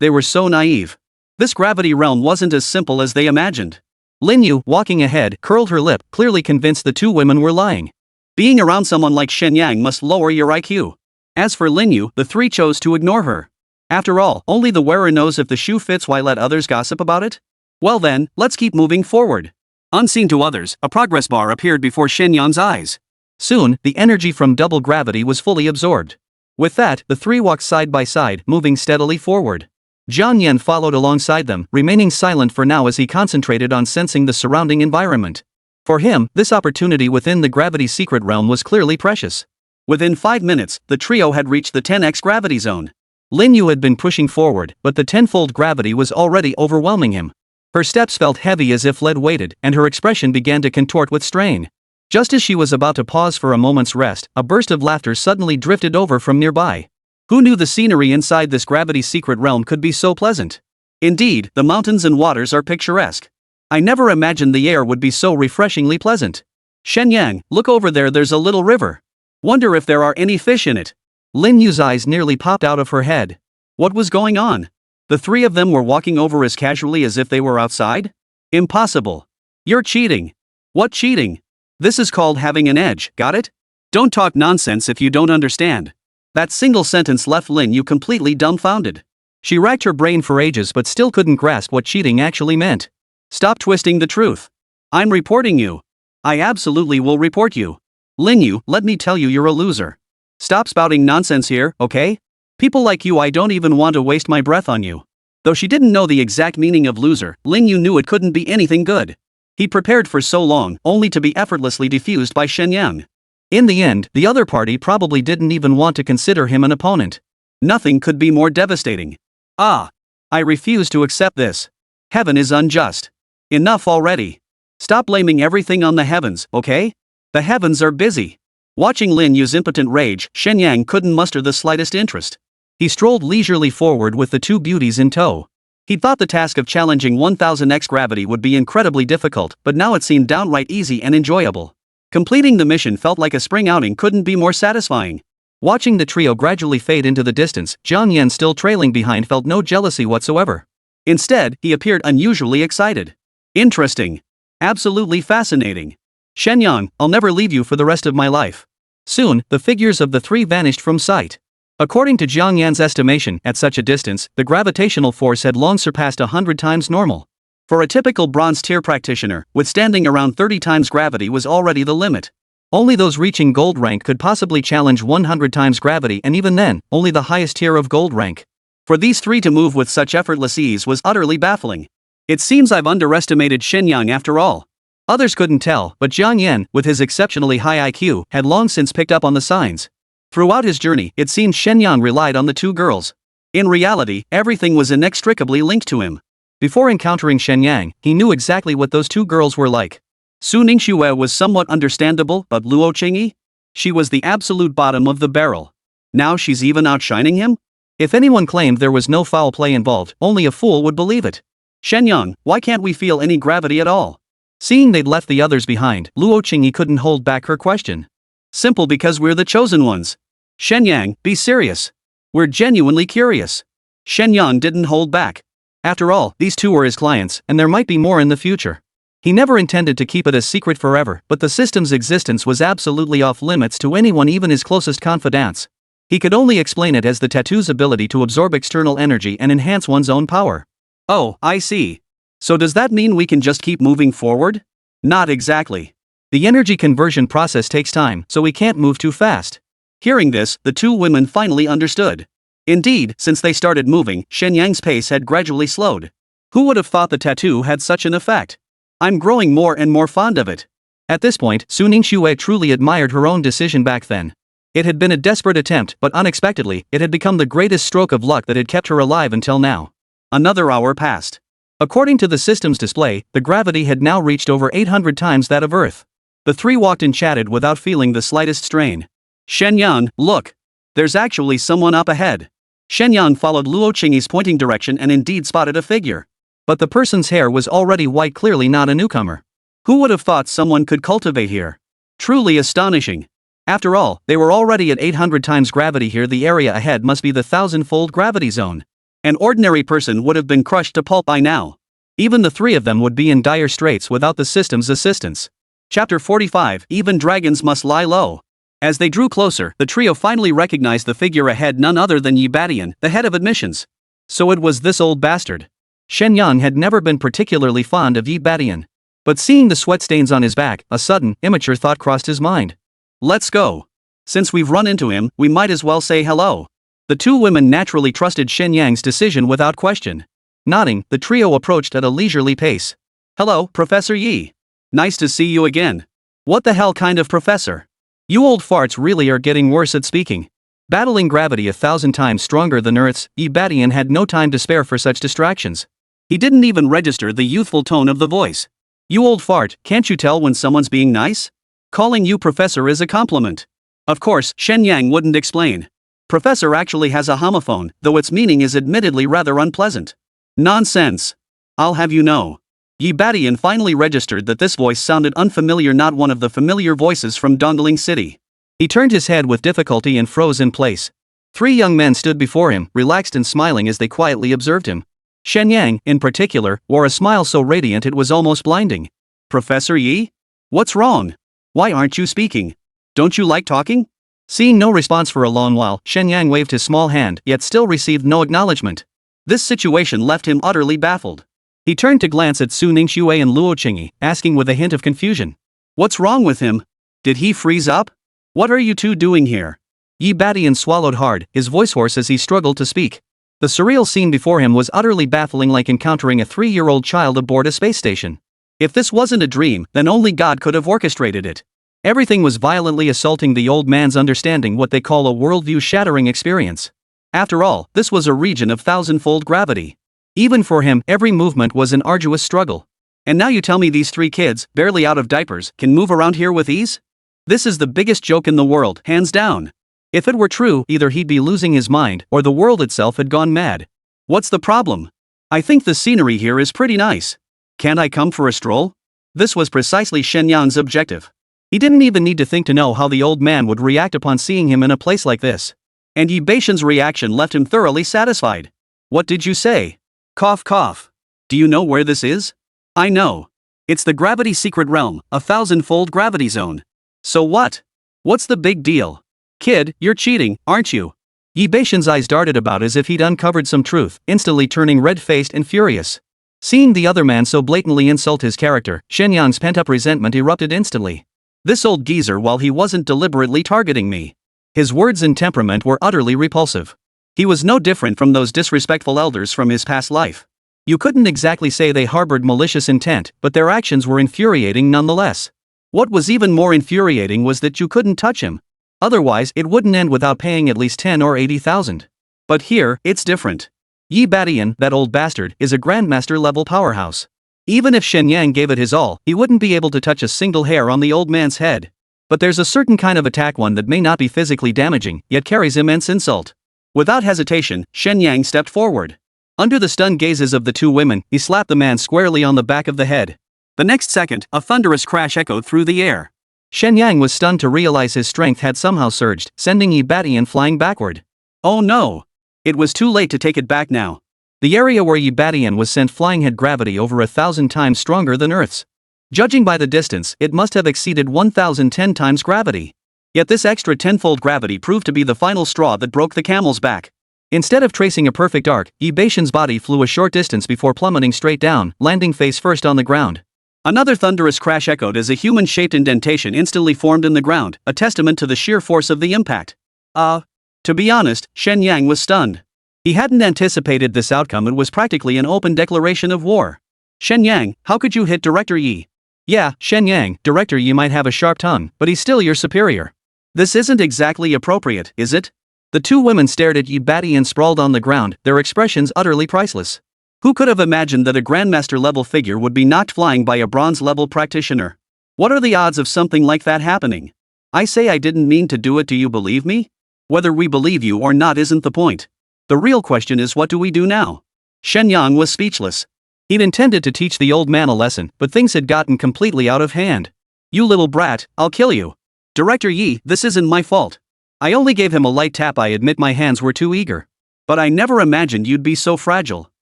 Speaker 2: They were so naive. This gravity realm wasn't as simple as they imagined.
Speaker 1: Lin Yu, walking ahead, curled her lip, clearly convinced the 2 women were lying.
Speaker 2: Being around someone like Shen Yang must lower your IQ. As for Lin Yu, the 3 chose to ignore her. After all, only the wearer knows if the shoe fits, why let others gossip about it? Well then, let's keep moving forward. Unseen to others, a progress bar appeared before Shen Yang's eyes.
Speaker 1: Soon, the energy from double gravity was fully absorbed. With that, the 3 walked side by side, moving steadily forward. Jiang Yan followed alongside them, remaining silent for now as he concentrated on sensing the surrounding environment. For him, this opportunity within the gravity secret realm was clearly precious.
Speaker 2: Within 5 minutes, the trio had reached the 10x gravity zone.
Speaker 1: Lin Yu had been pushing forward, but the 10-fold gravity was already overwhelming him. Her steps felt heavy as if lead weighted, and her expression began to contort with strain. Just as she was about to pause for a moment's rest, a burst of laughter suddenly drifted over from nearby. Who knew the scenery inside this gravity secret realm could be so pleasant?
Speaker 2: Indeed, the mountains and waters are picturesque. I never imagined the air would be so refreshingly pleasant. Shen Yang, look over there, there's a little river. Wonder if there are any fish in it.
Speaker 1: Lin Yu's eyes nearly popped out of her head.
Speaker 2: What was going on? The 3 of them were walking over as casually as if they were outside? Impossible. You're cheating. What cheating? This is called having an edge, got it? Don't talk nonsense if you don't understand. That single sentence left Lin Yu completely dumbfounded.
Speaker 1: She racked her brain for ages but still couldn't grasp what cheating actually meant.
Speaker 2: Stop twisting the truth. I'm reporting you. I absolutely will report you. Lin Yu, let me tell you, you're a loser. Stop spouting nonsense here, okay? People like you, I don't even want to waste my breath on you. Though she didn't know the exact meaning of loser, Lin Yu knew it couldn't be anything good. He prepared for so long, only to be effortlessly defused by Shen Yang.
Speaker 1: In the end, the other party probably didn't even want to consider him an opponent.
Speaker 2: Nothing could be more devastating. I refuse to accept this. Heaven is unjust. Enough already. Stop blaming everything on the heavens, okay? The heavens are busy. Watching Lin Yu's impotent rage, Shen Yang couldn't muster the slightest interest.
Speaker 1: He strolled leisurely forward with the 2 beauties in tow.
Speaker 2: He'd thought the task of challenging 1000x gravity would be incredibly difficult, but now it seemed downright easy and enjoyable. Completing the mission felt like a spring outing couldn't be more satisfying.
Speaker 1: Watching the trio gradually fade into the distance, Jiang Yan, still trailing behind, felt no jealousy whatsoever.
Speaker 2: Instead, he appeared unusually excited. Interesting. Absolutely fascinating. Shen Yang, I'll never leave you for the rest of my life.
Speaker 1: Soon, the figures of the 3 vanished from sight. According to Jiang Yan's estimation, at such a distance, the gravitational force had long surpassed 100 times normal.
Speaker 2: For a typical bronze tier practitioner, withstanding around 30 times gravity was already the limit.
Speaker 1: Only those reaching gold rank could possibly challenge 100 times gravity, and even then, only the highest tier of gold rank.
Speaker 2: For these three to move with such effortless ease was utterly baffling. It seems I've underestimated Shen Yang after all. Others couldn't tell, but Jiang Yan, with his exceptionally high IQ, had long since picked up on the signs. Throughout his journey, it seemed Shen Yang relied on the two girls. In reality, everything was inextricably linked to him.
Speaker 1: Before encountering Shen Yang, he knew exactly what those two girls were like.
Speaker 2: Su Ningxue was somewhat understandable, but Luo Qingyi? She was the absolute bottom of the barrel. Now she's even outshining him?
Speaker 1: If anyone claimed there was no foul play involved, only a fool would believe it.
Speaker 2: Shen Yang, why can't we feel any gravity at all?
Speaker 1: Seeing they'd left the others behind, Luo Qingyi couldn't hold back her question.
Speaker 2: Simple, because we're the chosen ones. Shen Yang, be serious. We're genuinely curious. Shen Yang didn't hold back.
Speaker 1: After all, these two were his clients, and there might be more in the future. He never intended to keep it a secret forever, but the system's existence was absolutely off limits to anyone, even his closest confidants. He could only explain it as the tattoo's ability to absorb external energy and enhance one's own power.
Speaker 2: Oh, I see. So does that mean we can just keep moving forward? Not exactly.
Speaker 1: The energy conversion process takes time, so we can't move too fast.
Speaker 2: Hearing this, the two women finally understood. Indeed, since they started moving, Shen Yang's pace had gradually slowed. Who would have thought the tattoo had such an effect? I'm growing more and more fond of it.
Speaker 1: At this point, Su Ningxue truly admired her own decision back then. It had been a desperate attempt, but unexpectedly, it had become the greatest stroke of luck that had kept her alive until now.
Speaker 2: Another hour passed.
Speaker 1: According to the system's display, the gravity had now reached over 800 times that of Earth.
Speaker 2: The three walked and chatted without feeling the slightest strain. Shen Yang, look. There's actually someone up ahead. Shen Yang followed Luo Qingyi's pointing direction and indeed spotted a figure.
Speaker 1: But the person's hair was already white, clearly not a newcomer.
Speaker 2: Who would have thought someone could cultivate here? Truly astonishing. After all, they were already at 800 times gravity here. The area ahead must be the 1,000-fold gravity zone. An ordinary person would have been crushed to pulp by now.
Speaker 1: Even the three of them would be in dire straits without the system's assistance.
Speaker 2: Chapter 45, Even Dragons Must Lie Low. As they drew closer, the trio finally recognized the figure ahead, none other than Yi Badian, the head of admissions.
Speaker 1: So it was this old bastard. Shen Yang had never been particularly fond of Yi Badian. But seeing the sweat stains on his back, a sudden, immature thought crossed his mind.
Speaker 2: Let's go. Since we've run into him, we might as well say hello. The two women naturally trusted Shen Yang's decision without question. Nodding, the trio approached at a leisurely pace. Hello, Professor Yi. Nice to see you again. What the hell kind of professor?
Speaker 1: You old farts really are getting worse at speaking. Battling gravity 1,000 times stronger than Earth's, Yi Badian had no time to spare for such distractions.
Speaker 2: He didn't even register the youthful tone of the voice. You old fart, can't you tell when someone's being nice? Calling you professor is a compliment. Of course, Shen Yang wouldn't explain. Professor actually has a homophone, though its meaning is admittedly rather unpleasant. Nonsense. I'll have you know. Yi Badian finally registered that this voice sounded unfamiliar, not one of the familiar voices from Dongling City.
Speaker 1: He turned his head with difficulty and froze in place. Three young men stood before him, relaxed and smiling as they quietly observed him. Shen Yang, in particular, wore a smile so radiant it was almost blinding. Professor Yi? What's wrong? Why aren't you speaking? Don't you like talking? Seeing no response for a long while, Shen Yang waved his small hand, yet still received no acknowledgement. This situation left him utterly baffled. He turned to glance at Su Ningxue and Luo Qingyi, asking with a hint of confusion. What's wrong with him? Did he freeze up? What are you two doing here? Yi Badian swallowed hard, his voice hoarse as he struggled to speak. The surreal scene before him was utterly baffling, like encountering a 3-year-old child aboard a space station. If this wasn't a dream, then only God could have orchestrated it. Everything was violently assaulting the old man's understanding, what they call a worldview-shattering experience. After all, this was a region of 1,000-fold gravity. Even for him, every movement was an arduous struggle. And now you tell me these three kids, barely out of diapers, can move around here with ease? This is the biggest joke in the world, hands down. If it were true, either he'd be losing his mind, or the world itself had gone mad. What's the problem? I think the scenery here is pretty nice. Can't I come for a stroll? This was precisely Shen Yang's objective. He didn't even need to think to know how the old man would react upon seeing him in a place like this. And Yi Badian's reaction left him thoroughly satisfied. What did you say? Cough cough. Do you know where this is? I know. It's the gravity secret realm, a 1,000-fold gravity zone. So what? What's the big deal? Kid, you're cheating, aren't you? Yi Badian's eyes darted about as if he'd uncovered some truth, instantly turning red-faced and furious. Seeing the other man so blatantly insult his character, Shen Yang's pent-up resentment erupted instantly.
Speaker 2: This old geezer, while he wasn't deliberately targeting me. His words and temperament were utterly repulsive. He was no different from those disrespectful elders from his past life. You couldn't exactly say they harbored malicious intent, but their actions were infuriating nonetheless. What was even more infuriating was that you couldn't touch him. Otherwise, it wouldn't end without paying at least 10 or 80,000. But here, it's different. Yi Badian, that old bastard, is a Grandmaster level powerhouse. Even if Shen Yang gave it his all, he wouldn't be able to touch a single hair on the old man's head. But there's a certain kind of attack, one that may not be physically damaging, yet carries immense insult. Without hesitation, Shen Yang stepped forward. Under the stunned gazes of the two women, he slapped the man squarely on the back of the head. The next second, a thunderous crash echoed through the air. Shen Yang was stunned to realize his strength had somehow surged, sending Yi Badian flying backward. Oh no! It was too late to take it back now. The area where Yi Badian was sent flying had gravity over 1,000 times stronger than Earth's. Judging by the distance, it must have exceeded 1,010 times gravity. Yet this extra tenfold gravity proved to be the final straw that broke the camel's back. Instead of tracing a perfect arc, Yi Badian's body flew a short distance before plummeting straight down, landing face first on the ground. Another thunderous crash echoed as a human-shaped indentation instantly formed in the ground, a testament to the sheer force of the impact. To be honest, Shen Yang was stunned. He hadn't anticipated this outcome. It was practically an open declaration of war. Shen Yang, how could you hit Director Yi? Yeah, Shen Yang, Director Yi might have a sharp tongue, but he's still your superior. This isn't exactly appropriate, is it? The two women stared at Yi Badian sprawled on the ground, their expressions utterly priceless. Who could have imagined that a Grandmaster-level figure would be knocked flying by a bronze-level practitioner? What are the odds of something like that happening? I say I didn't mean to do it. Do you believe me? Whether we believe you or not isn't the point. The real question is, what do we do now? Shen Yang was speechless. He'd intended to teach the old man a lesson, but things had gotten completely out of hand. You little brat, I'll kill you. Director Yi, this isn't my fault. I only gave him a light tap. I admit my hands were too eager. But I never imagined you'd be so fragile.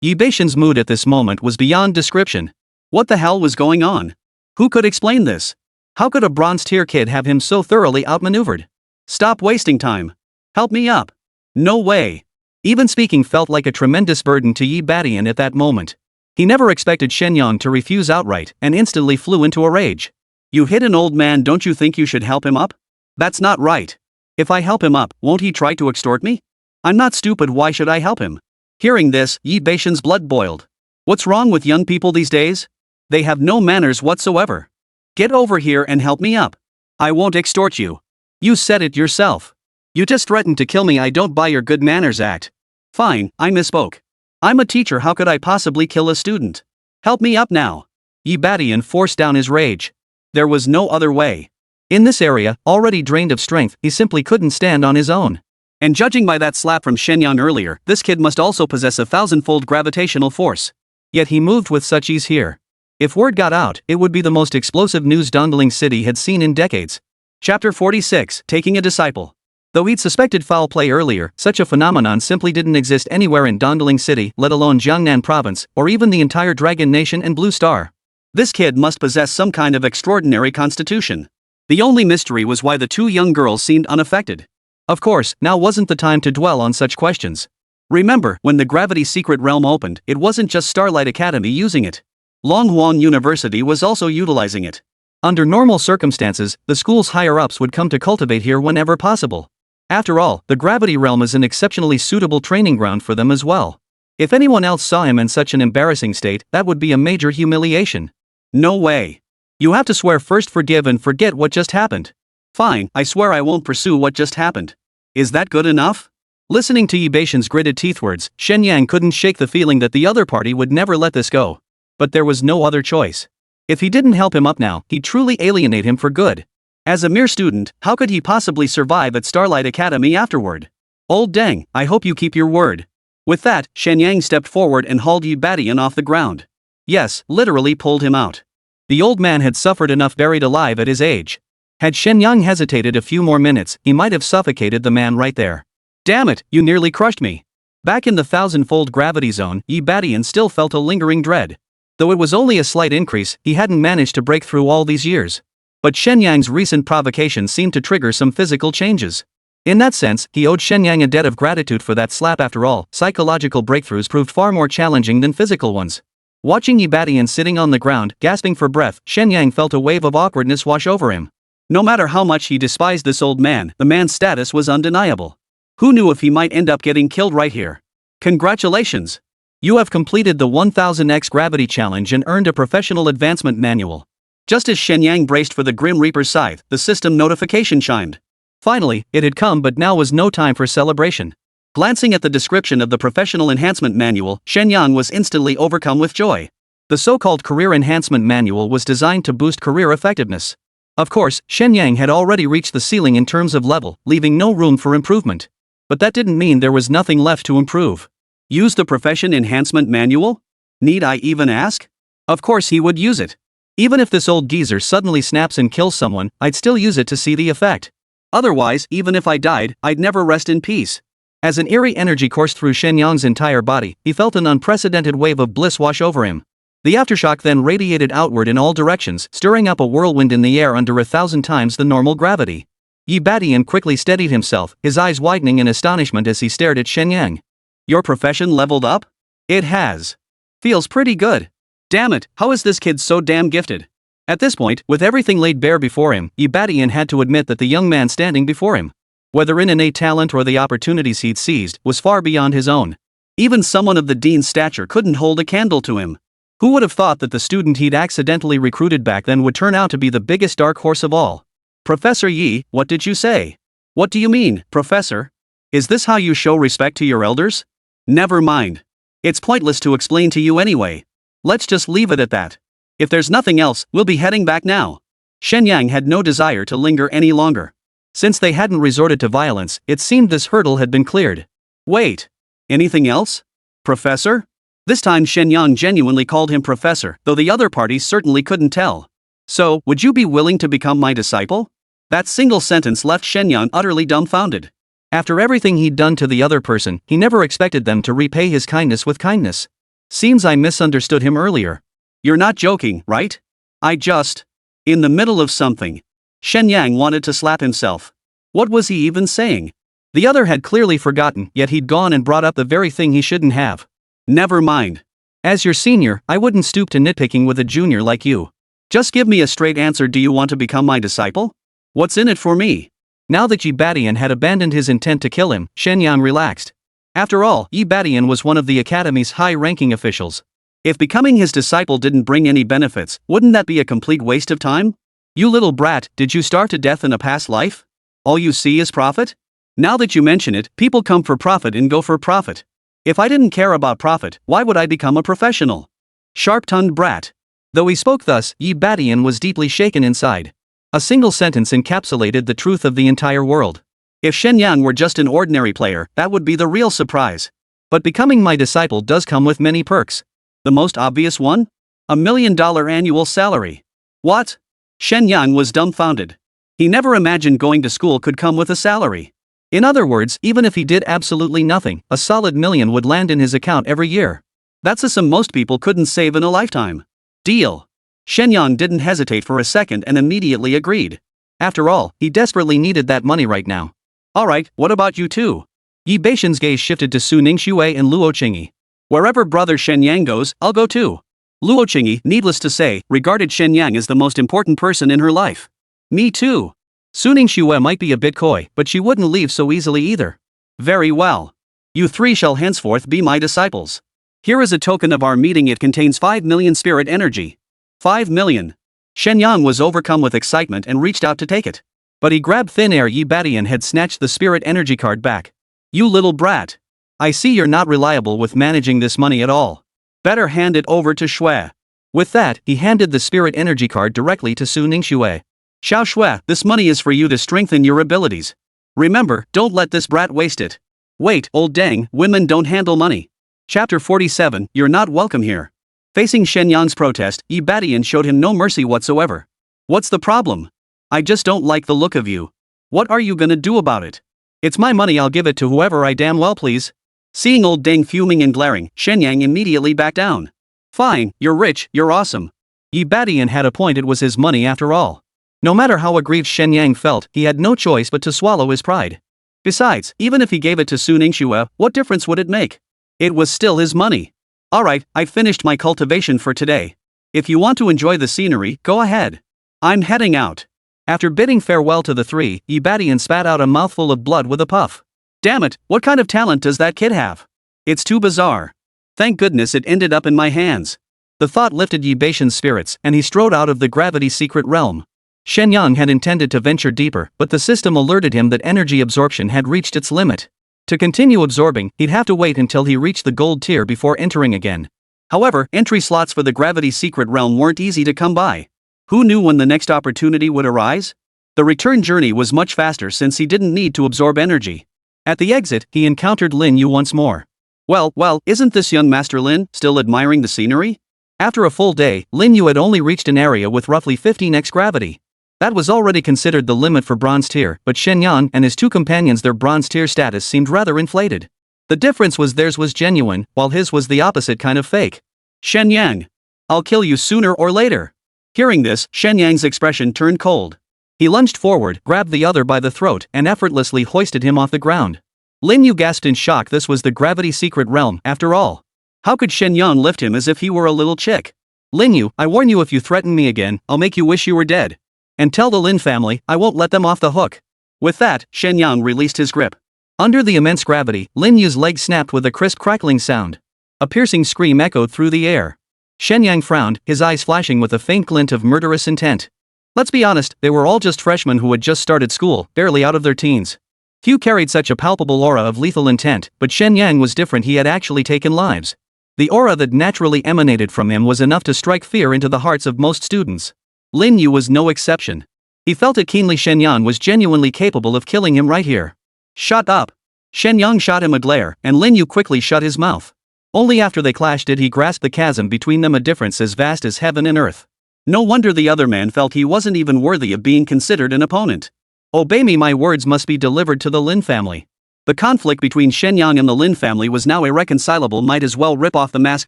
Speaker 2: Yi Badian's mood at this moment was beyond description. What the hell was going on? Who could explain this? How could a bronze-tier kid have him so thoroughly outmaneuvered? Stop wasting time. Help me up. No way. Even speaking felt like a tremendous burden to Yi Badian at that moment. He never expected Shen Yang to refuse outright, and instantly flew into a rage. You hit an old man, don't you think you should help him up? That's not right. If I help him up, won't he try to extort me? I'm not stupid, why should I help him? Hearing this, Yi Badian's blood boiled. What's wrong with young people these days? They have no manners whatsoever. Get over here and help me up. I won't extort you. You said it yourself. You just threatened to kill me. I don't buy your good manners act. Fine, I misspoke. I'm a teacher, how could I possibly kill a student? Help me up now. Yi Badian forced down his rage. There was no other way. In this area, already drained of strength, he simply couldn't stand on his own. And judging by that slap from Shen Yang earlier, this kid must also possess 1,000-fold gravitational force. Yet he moved with such ease here. If word got out, it would be the most explosive news Dongling City had seen in decades. Chapter 46, Taking a Disciple. Though he'd suspected foul play earlier, such a phenomenon simply didn't exist anywhere in Dongling City, let alone Jiangnan Province, or even the entire Dragon Nation and Blue Star. This kid must possess some kind of extraordinary constitution. The only mystery was why the two young girls seemed unaffected. Of course, now wasn't the time to dwell on such questions. Remember, when the Gravity Secret Realm opened, it wasn't just Starlight Academy using it. Longhuan University was also utilizing it. Under normal circumstances, the school's higher-ups would come to cultivate here whenever possible. After all, the Gravity Realm is an exceptionally suitable training ground for them as well. If anyone else saw him in such an embarrassing state, that would be a major humiliation. No way. You have to swear first, forgive and forget what just happened. Fine, I swear I won't pursue what just happened. Is that good enough? Listening to Yi Badian's gritted teeth words, Shen Yang couldn't shake the feeling that the other party would never let this go. But there was no other choice. If he didn't help him up now, he'd truly alienate him for good. As a mere student, how could he possibly survive at Starlight Academy afterward? Old dang, I hope you keep your word. With that, Shen Yang stepped forward and hauled Yi Badian off the ground. Yes, literally pulled him out. The old man had suffered enough buried alive at his age. Had Shen Yang hesitated a few more minutes, he might have suffocated the man right there. Damn it, you nearly crushed me. Back in the 1,000-fold gravity zone, Yi Badian still felt a lingering dread. Though it was only a slight increase, he hadn't managed to break through all these years. But Shen Yang's recent provocation seemed to trigger some physical changes. In that sense, he owed Shen Yang a debt of gratitude for that slap. After all, psychological breakthroughs proved far more challenging than physical ones. Watching Yi Badian sitting on the ground, gasping for breath, Shen Yang felt a wave of awkwardness wash over him. No matter how much he despised this old man, the man's status was undeniable. Who knew if he might end up getting killed right here? Congratulations!
Speaker 1: You have completed the 1000x gravity challenge and earned a professional advancement manual.
Speaker 2: Just as Shen Yang braced for the Grim Reaper's scythe, the system notification chimed.
Speaker 1: Finally, it had come, but now was no time for celebration.
Speaker 2: Glancing at the description of the professional enhancement manual, Shen Yang was instantly overcome with joy.
Speaker 1: The so-called career enhancement manual was designed to boost career effectiveness. Of course, Shen Yang had already reached the ceiling in terms of level, leaving no room for improvement. But that didn't mean there was nothing left to improve.
Speaker 2: Use the profession enhancement manual? Need I even ask? Of course he would use it.
Speaker 1: Even if this old geezer suddenly snaps and kills someone, I'd still use it to see the effect.
Speaker 2: Otherwise, even if I died, I'd never rest in peace.
Speaker 1: As an eerie energy coursed through Shen Yang's entire body, he felt an unprecedented wave of bliss wash over him. The aftershock then radiated outward in all directions, stirring up a whirlwind in the air under 1,000 times the normal gravity. Yi Badian quickly steadied himself, his eyes widening in astonishment as he stared at Shen Yang.
Speaker 2: Your profession leveled up?
Speaker 1: It has.
Speaker 2: Feels pretty good. Damn it, how is this kid so damn gifted?
Speaker 1: At this point, with everything laid bare before him, Yi Badian had to admit that the young man standing before him, whether in innate talent or the opportunities he'd seized, was far beyond his own.
Speaker 2: Even someone of the dean's stature couldn't hold a candle to him.
Speaker 1: Who would have thought that the student he'd accidentally recruited back then would turn out to be the biggest dark horse of all?
Speaker 2: Professor Yi, what did you say? What do you mean, Professor? Is this how you show respect to your elders? Never mind. It's pointless to explain to you anyway. Let's just leave it at that. If there's nothing else, we'll be heading back now. Shen Yang had no desire to linger any longer.
Speaker 1: Since they hadn't resorted to violence, it seemed this hurdle had been cleared.
Speaker 2: Wait. Anything else? Professor? This time Shen Yang genuinely called him Professor, though the other parties certainly couldn't tell. So, would you be willing to become my disciple? That single sentence left Shen Yang utterly dumbfounded.
Speaker 1: After everything he'd done to the other person, he never expected them to repay his kindness with kindness. Seems I misunderstood him earlier.
Speaker 2: You're not joking, right? In the middle of something. Shen Yang wanted to slap himself. What was he even saying?
Speaker 1: The other had clearly forgotten, yet he'd gone and brought up the very thing he shouldn't have.
Speaker 2: Never mind.
Speaker 1: As your senior, I wouldn't stoop to nitpicking with a junior like you.
Speaker 2: Just give me a straight answer. Do you want to become my disciple? What's in it for me?
Speaker 1: Now that Yi Badian had abandoned his intent to kill him, Shen Yang relaxed. After all, Yi Badian was one of the Academy's high-ranking officials.
Speaker 2: If becoming his disciple didn't bring any benefits, wouldn't that be a complete waste of time? You little brat, did you starve to death in a past life? All you see is profit? Now that you mention it, people come for profit and go for profit. If I didn't care about profit, why would I become a professional? Sharp-tongued brat.
Speaker 1: Though he spoke thus, Yi Badian was deeply shaken inside. A single sentence encapsulated the truth of the entire world.
Speaker 2: If Shen Yang were just an ordinary player, that would be the real surprise.
Speaker 1: But becoming my disciple does come with many perks.
Speaker 2: The most obvious one? $1 million annual salary. What? Shen Yang was dumbfounded. He never imagined going to school could come with a salary.
Speaker 1: In other words, even if he did absolutely nothing, a solid $1 million would land in his account every year.
Speaker 2: That's a sum most people couldn't save in a lifetime. Deal. Shen Yang didn't hesitate for a second and immediately agreed.
Speaker 1: After all, he desperately needed that money right now.
Speaker 2: Alright, what about you two?
Speaker 1: Yi Badian's gaze shifted to Su Ningxue and Luo Qingyi.
Speaker 2: Wherever brother Shen Yang goes, I'll go too. Luo Qingyi, needless to say, regarded Shen Yang as the most important person in her life. Me too.
Speaker 1: Su Ningxue might be a bit coy, but she wouldn't leave so easily either.
Speaker 2: Very well. You three shall henceforth be my disciples. Here is a token of our meeting. It contains 5 million spirit energy. 5 million. Shen Yang was overcome with excitement and reached out to take it.
Speaker 1: But he grabbed thin air. Yi Badian had snatched the spirit energy card back.
Speaker 2: You little brat.
Speaker 1: I see you're not reliable with managing this money at all.
Speaker 2: Better hand it over to Xue.
Speaker 1: With that, he handed the spirit energy card directly to Su Ningxue.
Speaker 2: Xiao Xue, this money is for you to strengthen your abilities. Remember, don't let this brat waste it. Wait, old dang, women don't handle money. Chapter 47, You're not welcome here. Facing Shen Yang's protest, Yi Badian showed him no mercy whatsoever. What's the problem? I just don't like the look of you. What are you gonna do about it?
Speaker 1: It's my money, I'll give it to whoever I damn well please.
Speaker 2: Seeing old dang fuming and glaring, Shen Yang immediately backed down. Fine, you're rich, you're awesome.
Speaker 1: Yi Badian had a point, it was his money after all. No matter how aggrieved Shen Yang felt, he had no choice but to swallow his pride. Besides, even if he gave it to Su Ningxue, what difference would it make? It was still his money. Alright, I've finished my cultivation for today. If you want to enjoy the scenery, go ahead. I'm heading out.
Speaker 2: After bidding farewell to the three, Yibadian spat out a mouthful of blood with a puff. Damn it, what kind of talent does that kid have? It's too bizarre. Thank goodness it ended up in my hands. The thought lifted Yibatian's spirits, and he strode out of the gravity secret realm. Shen Yang had intended to venture deeper, but the system alerted him that energy absorption had reached its limit. To continue absorbing, he'd have to wait until he reached the gold tier before entering again. However, entry slots for the gravity secret realm weren't easy to come by. Who knew when the next opportunity would arise? The return journey was much faster since he didn't need to absorb energy. At the exit, he encountered Lin Yu once more. Well, isn't this young Master Lin still admiring the scenery? After a full day, Lin Yu had only reached an area with roughly 15x gravity. That was already considered the limit for bronze tier, but Shen Yang and his two companions, their bronze tier status seemed rather inflated. The difference was theirs was genuine, while his was the opposite kind of fake. Shen Yang. I'll kill you sooner or later. Hearing this, Shen Yang's expression turned cold. He lunged forward, grabbed the other by the throat, and effortlessly hoisted him off the ground. Lin Yu gasped in shock. This was the gravity secret realm, after all. How could Shen Yang lift him as if he were a little chick? Lin Yu, I warn you, if you threaten me again, I'll make you wish you were dead. And tell the Lin family, I won't let them off the hook. With that, Shen Yang released his grip. Under the immense gravity, Lin Yu's leg snapped with a crisp crackling sound. A piercing scream echoed through the air. Shen Yang frowned, his eyes flashing with a faint glint of murderous intent. Let's be honest, they were all just freshmen who had just started school, barely out of their teens. Few carried such a palpable aura of lethal intent, but Shen Yang was different. He had actually taken lives. The aura that naturally emanated from him was enough to strike fear into the hearts of most students. Lin Yu was no exception. He felt it keenly. Shen Yang was genuinely capable of killing him right here. Shut up. Shen Yang shot him a glare, and Lin Yu quickly shut his mouth. Only after they clashed did he grasp the chasm between them, a difference as vast as heaven and earth. No wonder the other man felt he wasn't even worthy of being considered an opponent. Obey me, my words must be delivered to the Lin family. The conflict between Shen Yang and the Lin family was now irreconcilable. Might as well rip off the mask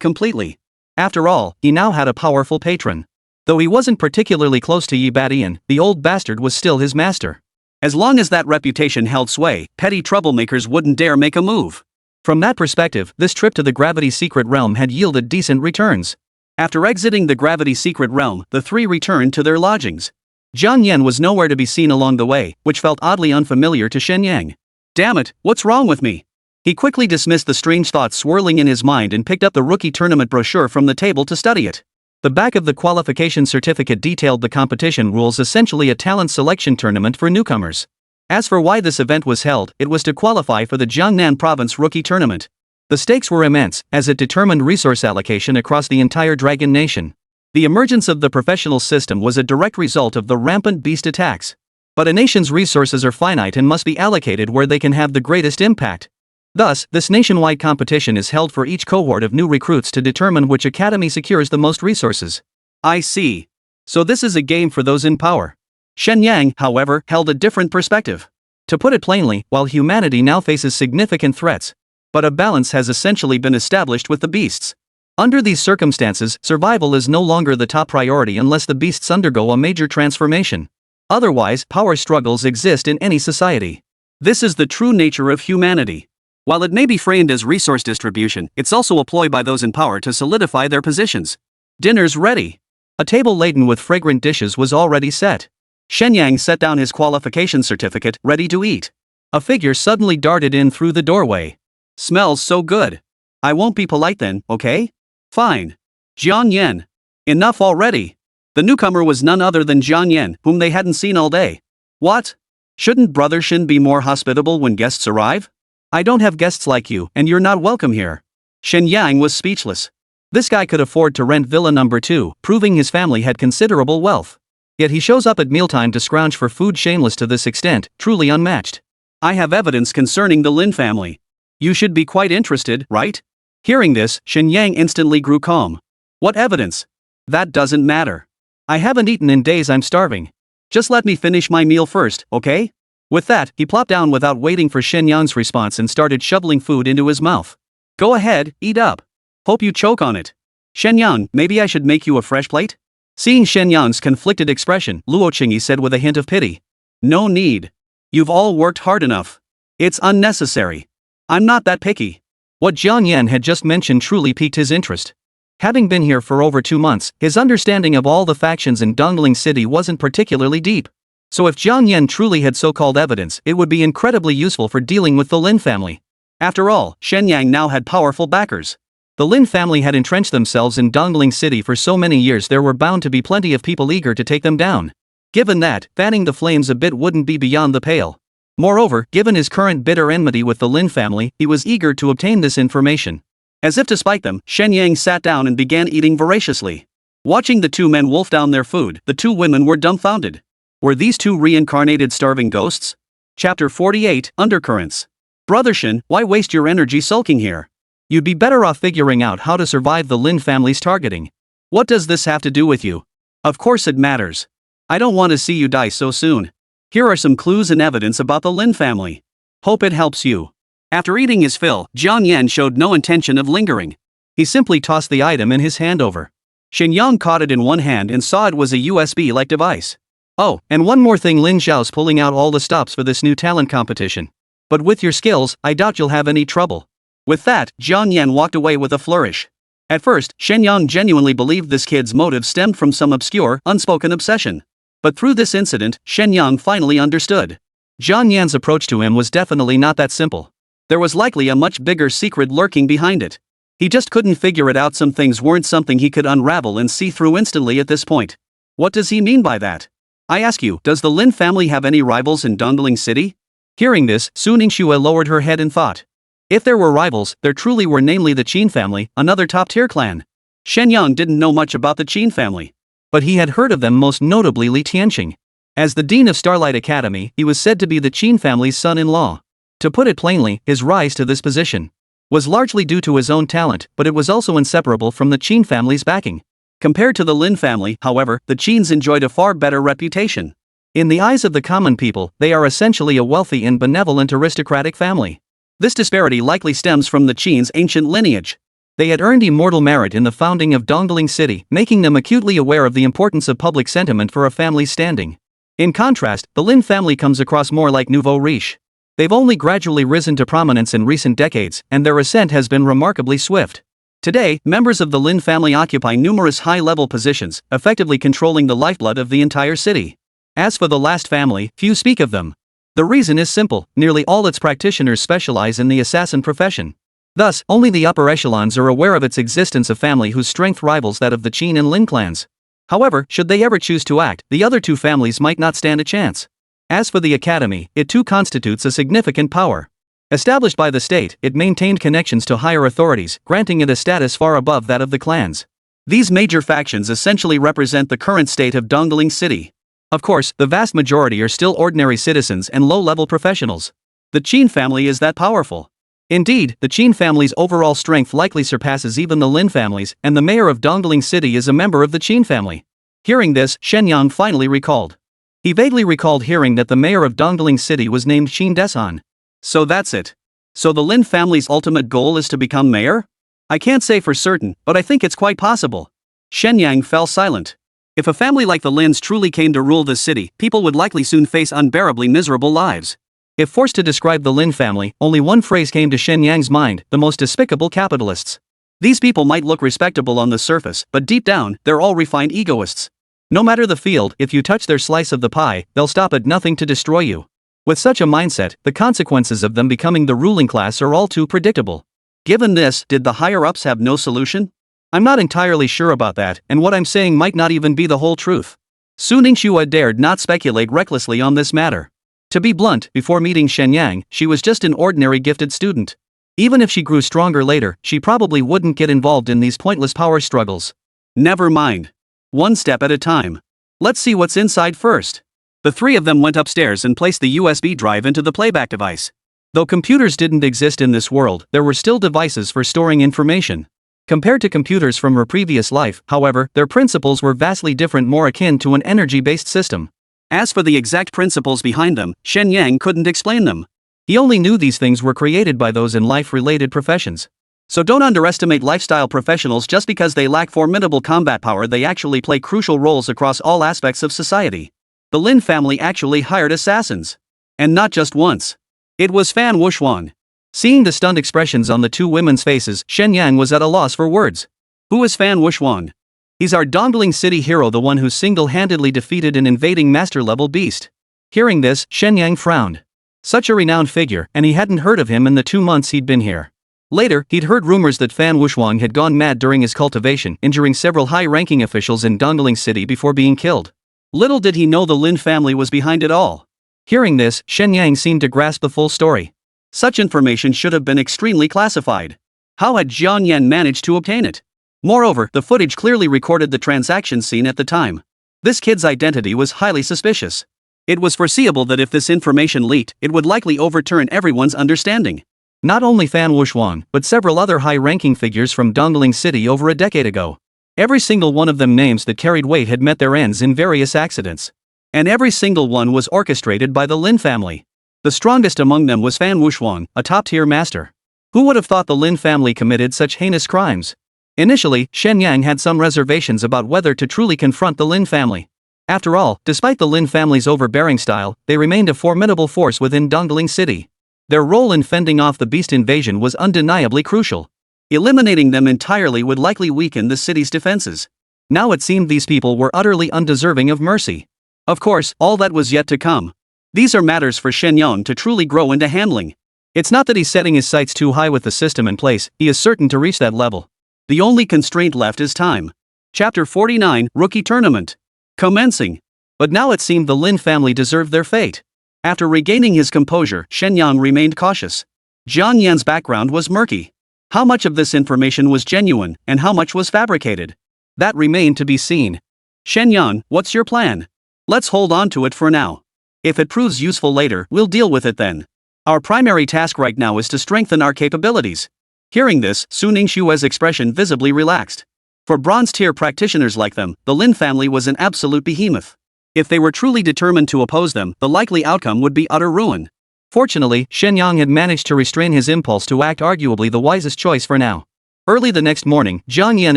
Speaker 2: completely. After all, he now had a powerful patron. Though he wasn't particularly close to Yibadian, the old bastard was still his master. As long as that reputation held sway, petty troublemakers wouldn't dare make a move. From that perspective, this trip to the gravity secret realm had yielded decent returns. After exiting the gravity secret realm, the three returned to their lodgings. Jiang Yan was nowhere to be seen along the way, which felt oddly unfamiliar to Shen Yang. Damn it, what's wrong with me? He quickly dismissed the strange thoughts swirling in his mind and picked up the rookie tournament brochure from the table to study it. The back of the qualification certificate detailed the competition rules, essentially a talent selection tournament for newcomers. As for why this event was held, it was to qualify for the Jiangnan Province Rookie Tournament. The stakes were immense, as it determined resource allocation across the entire Dragon Nation. The emergence of the professional system was a direct result of the rampant beast attacks. But a nation's resources are finite and must be allocated where they can have the greatest impact. Thus, this nationwide competition is held for each cohort of new recruits to determine which academy secures the most resources. I see. So this is a game for those in power. Shen Yang, however, held a different perspective. To put it plainly, while humanity now faces significant threats, but a balance has essentially been established with the beasts. Under these circumstances, survival is no longer the top priority unless the beasts undergo a major transformation. Otherwise, power struggles exist in any society. This is the true nature of humanity. While it may be framed as resource distribution, it's also a ploy by those in power to solidify their positions. Dinner's ready. A table laden with fragrant dishes was already set. Shen Yang set down his qualification certificate, ready to eat. A figure suddenly darted in through the doorway. Smells so good. I won't be polite then, okay? Fine. Jiang Yan. Enough already. The newcomer was none other than Jiang Yan, whom they hadn't seen all day. What? Shouldn't Brother Shen be more hospitable when guests arrive? I don't have guests like you, and you're not welcome here. Shen Yang was speechless. This guy could afford to rent Villa Number 2, proving his family had considerable wealth. Yet he shows up at mealtime to scrounge for food, shameless to this extent, truly unmatched. I have evidence concerning the Lin family. You should be quite interested, right? Hearing this, Shen Yang instantly grew calm. What evidence? That doesn't matter. I haven't eaten in days, I'm starving. Just let me finish my meal first, okay? With that, he plopped down without waiting for Shen Yang's response and started shoveling food into his mouth. Go ahead, eat up. Hope you choke on it. Shen Yang, maybe I should make you a fresh plate? Seeing Shen Yang's conflicted expression, Luo Qingyi said with a hint of pity. No need. You've all worked hard enough. It's unnecessary. I'm not that picky. What Jiang Yan had just mentioned truly piqued his interest. Having been here for over 2 months, his understanding of all the factions in Dongling City wasn't particularly deep.
Speaker 1: So if Jiang Yan truly had so-called evidence, it would be incredibly useful for dealing with the Lin family.
Speaker 2: After all, Shen Yang now had powerful backers.
Speaker 1: The Lin family had entrenched themselves in Dongling City for so many years, there were bound to be plenty of people eager to take them down. Given that, fanning the flames a bit wouldn't be beyond the pale. Moreover, given his current bitter enmity with the Lin family, he was eager to obtain this information.
Speaker 2: As if to spite them, Shen Yang sat down and began eating voraciously. Watching the two men wolf down their food, the two women were dumbfounded. Were these two reincarnated starving ghosts? Chapter 48, Undercurrents. Brother Shen, why waste your energy sulking here?
Speaker 1: You'd be better off figuring out how to survive the Lin family's targeting.
Speaker 2: What does this have to do with you? Of course it matters. I don't want to see you die so soon. Here are some clues and evidence about the Lin family. Hope it helps you. After eating his fill, Jiang Yan showed no intention of lingering.
Speaker 1: He simply tossed the item in his hand over.
Speaker 2: Shen Yang caught it in one hand and saw it was a USB-like device.
Speaker 1: Oh, and one more thing, Lin Xiao's pulling out all the stops for this new talent competition. But with your skills, I doubt you'll have any trouble.
Speaker 2: With that, Jiang Yan walked away with a flourish. At first, Shen Yang genuinely believed this kid's motive stemmed from some obscure, unspoken obsession. But through this incident, Shen Yang finally understood.
Speaker 1: Jiang Yan's approach to him was definitely not that simple.
Speaker 2: There was likely a much bigger secret lurking behind it. He just couldn't figure it out. Some things weren't something he could unravel and see through instantly at this point. What does he mean by that? I ask you, does the Lin family have any rivals in Dongling City?
Speaker 1: Hearing this, Su Ningxue lowered her head in thought. If there were rivals, there truly were, namely the Qin family, another top-tier clan.
Speaker 2: Shen Yang didn't know much about the Qin family.
Speaker 1: But he had heard of them, most notably Li Tianqing. As the dean of Starlight Academy, he was said to be the Qin family's son-in-law. To put it plainly, his rise to this position was largely due to his own talent, but it was also inseparable from the Qin family's backing.
Speaker 2: Compared to the Lin family, however, the Qins enjoyed a far better reputation.
Speaker 1: In the eyes of the common people, they are essentially a wealthy and benevolent aristocratic family.
Speaker 2: This disparity likely stems from the Qin's ancient lineage.
Speaker 1: They had earned immortal merit in the founding of Dongling City, making them acutely aware of the importance of public sentiment for a family's standing. In contrast, the Lin family comes across more like nouveau riche. They've only gradually risen to prominence in recent decades, and their ascent has been remarkably swift. Today, members of the Lin family occupy numerous high-level positions, effectively controlling the lifeblood of the entire city. As for the last family, few speak of them. The reason is simple: nearly all its practitioners specialize in the assassin profession. Thus, only the upper echelons are aware of its existence, a family whose strength rivals that of the Qin and Lin clans. However, should they ever choose to act, the other two families might not stand a chance. As for the academy, it too constitutes a significant power. Established by the state, it maintained connections to higher authorities, granting it a status far above that of the clans.
Speaker 2: These major factions essentially represent the current state of Dongling City.
Speaker 1: Of course, the vast majority are still ordinary citizens and low-level professionals.
Speaker 2: The Qin family is that powerful.
Speaker 1: Indeed, the Qin family's overall strength likely surpasses even the Lin family's, and the mayor of Dongling City is a member of the Qin family. Hearing this, Shen Yang finally recalled. He vaguely recalled hearing that the mayor of Dongling City was named Qin Desan.
Speaker 2: So that's it. So the Lin family's ultimate goal is to become mayor? I can't say for certain, but I think it's quite possible. Shen Yang fell silent. If a family like the Lins truly came to rule this city, people would likely soon face unbearably miserable lives.
Speaker 1: If forced to describe the Lin family, only one phrase came to Shen Yang's mind: the most despicable capitalists.
Speaker 2: These people might look respectable on the surface, but deep down, they're all refined egoists.
Speaker 1: No matter the field, if you touch their slice of the pie, they'll stop at nothing to destroy you. With such a mindset, the consequences of them becoming the ruling class are all too predictable.
Speaker 2: Given this, did the higher-ups have no solution?
Speaker 1: I'm not entirely sure about that, and what I'm saying might not even be the whole truth. Su Ningxue dared not speculate recklessly on this matter. To be blunt, before meeting Shen Yang, she was just an ordinary gifted student. Even if she grew stronger later, she probably wouldn't get involved in these pointless power struggles.
Speaker 2: Never mind. One step at a time. Let's see what's inside first. The three of them went upstairs and placed the USB drive into the playback device.
Speaker 1: Though computers didn't exist in this world, there were still devices for storing information. Compared to computers from her previous life, however, their principles were vastly different, more akin to an energy-based system.
Speaker 2: As for the exact principles behind them, Shen Yang couldn't explain them.
Speaker 1: He only knew these things were created by those in life-related professions.
Speaker 2: So don't underestimate lifestyle professionals just because they lack formidable combat power. They actually play crucial roles across all aspects of society. The Lin family actually hired assassins. And not just once. It was Fan Wushuan.
Speaker 1: Seeing the stunned expressions on the two women's faces, Shen Yang was at a loss for words.
Speaker 2: Who is Fan Wushuan?
Speaker 1: He's our Dongling City hero, the one who single-handedly defeated an invading master-level beast. Hearing this, Shen Yang frowned. Such a renowned figure, and he hadn't heard of him in the 2 months he'd been here. Later, he'd heard rumors that Fan Wushuang had gone mad during his cultivation, injuring several high-ranking officials in Dongling City before being killed. Little did he know the Lin family was behind it all. Hearing this, Shen Yang seemed to grasp the full story. Such information should have been extremely classified. How had Jiang Yan managed to obtain it? Moreover, the footage clearly recorded the transaction scene at the time. This kid's identity was highly suspicious. It was foreseeable that if this information leaked, it would likely overturn everyone's understanding. Not only Fan Wushuang, but several other high-ranking figures from Dongling City over a decade ago. Every single one of them names that carried weight had met their ends in various accidents. And every single one was orchestrated by the Lin family. The strongest among them was Fan Wushuang, a top-tier master. Who would have thought the Lin family committed such heinous crimes? Initially, Shen Yang had some reservations about whether to truly confront the Lin family. After all, despite the Lin family's overbearing style, they remained a formidable force within Dongling City. Their role in fending off the beast invasion was undeniably crucial. Eliminating them entirely would likely weaken the city's defenses. Now it seemed these people were utterly undeserving of mercy. Of course, all that was yet to come. These are matters for Shen Yang to truly grow into handling. It's not that he's setting his sights too high with the system in place, he is certain to reach that level. The only constraint left is time. Chapter 49, Rookie Tournament. Commencing. But now it seemed the Lin family deserved their fate. After regaining his composure, Shen Yang remained cautious. Jiang Yan's background was murky. How much of this information was genuine, and how much was fabricated? That remained to be seen. Shen Yang, what's your plan? Let's hold on to it for now. If it proves useful later, we'll deal with it then. Our primary task right now is to strengthen our capabilities. Hearing this, Su Ningxue's expression visibly relaxed. For bronze-tier practitioners like them, the Lin family was an absolute behemoth. If they were truly determined to oppose them, the likely outcome would be utter ruin. Fortunately, Shen Yang had managed to restrain his impulse to act, arguably the wisest choice for now. Early the next morning, Jiang Yan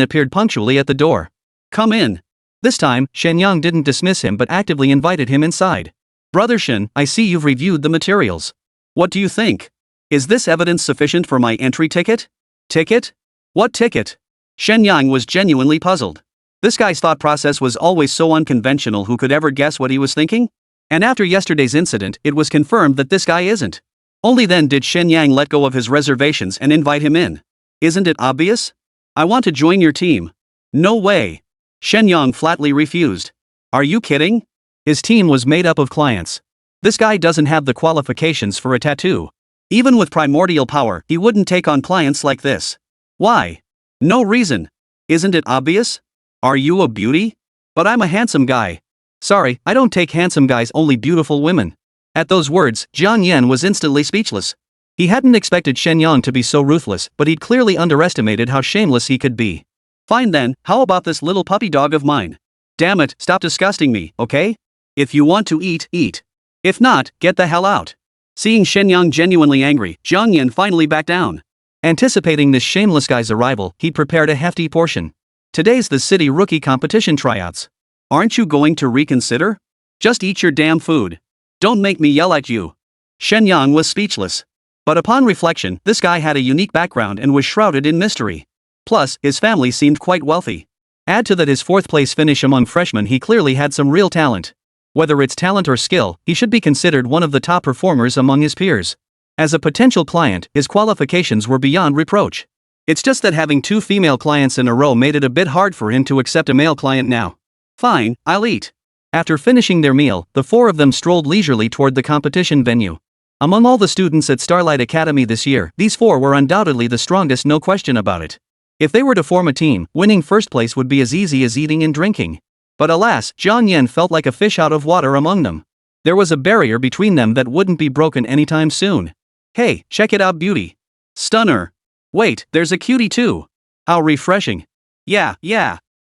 Speaker 1: appeared punctually at the door. Come in. This time, Shen Yang didn't dismiss him but actively invited him inside. Brother Shen, I see you've reviewed the materials. What do you think? Is this evidence sufficient for my entry ticket? Ticket? What ticket? Shen Yang was genuinely puzzled. This guy's thought process was always so unconventional. Who could ever guess what he was thinking? And after yesterday's incident, it was confirmed that this guy isn't. Only then did Shen Yang let go of his reservations and invite him in. Isn't it obvious? I want to join your team. No way. Shen Yang flatly refused. Are you kidding? His team was made up of clients. This guy doesn't have the qualifications for a tattoo. Even with primordial power, he wouldn't take on clients like this. Why? No reason. Isn't it obvious? Are you a beauty? But I'm a handsome guy. Sorry, I don't take handsome guys, only beautiful women. At those words, Jiang Yan was instantly speechless. He hadn't expected Shen Yang to be so ruthless, but he'd clearly underestimated how shameless he could be. Fine then, how about this little puppy dog of mine? Damn it, stop disgusting me, okay? If you want to eat, eat. If not, get the hell out. Seeing Shen Yang genuinely angry, Jiang Yan finally backed down. Anticipating this shameless guy's arrival, he prepared a hefty portion. Today's the city rookie competition tryouts. Aren't you going to reconsider? Just eat your damn food. Don't make me yell at you. Shen Yang was speechless. But upon reflection, this guy had a unique background and was shrouded in mystery. Plus, his family seemed quite wealthy. Add to that his fourth-place finish among freshmen, he clearly had some real talent. Whether it's talent or skill, he should be considered one of the top performers among his peers. As a potential client, his qualifications were beyond reproach. It's just that having 2 female clients in a row made it a bit hard for him to accept a male client now. Fine, I'll eat. After finishing their meal, the 4 of them strolled leisurely toward the competition venue. Among all the students at Starlight Academy this year, these 4 were undoubtedly the strongest, no question about it. If they were to form a team, winning first place would be as easy as eating and drinking. But alas, Jiang Yan felt like a fish out of water among them. There was a barrier between them that wouldn't be broken anytime soon. Hey, check it out, beauty. Stunner. Wait, there's a cutie too. How refreshing. Yeah.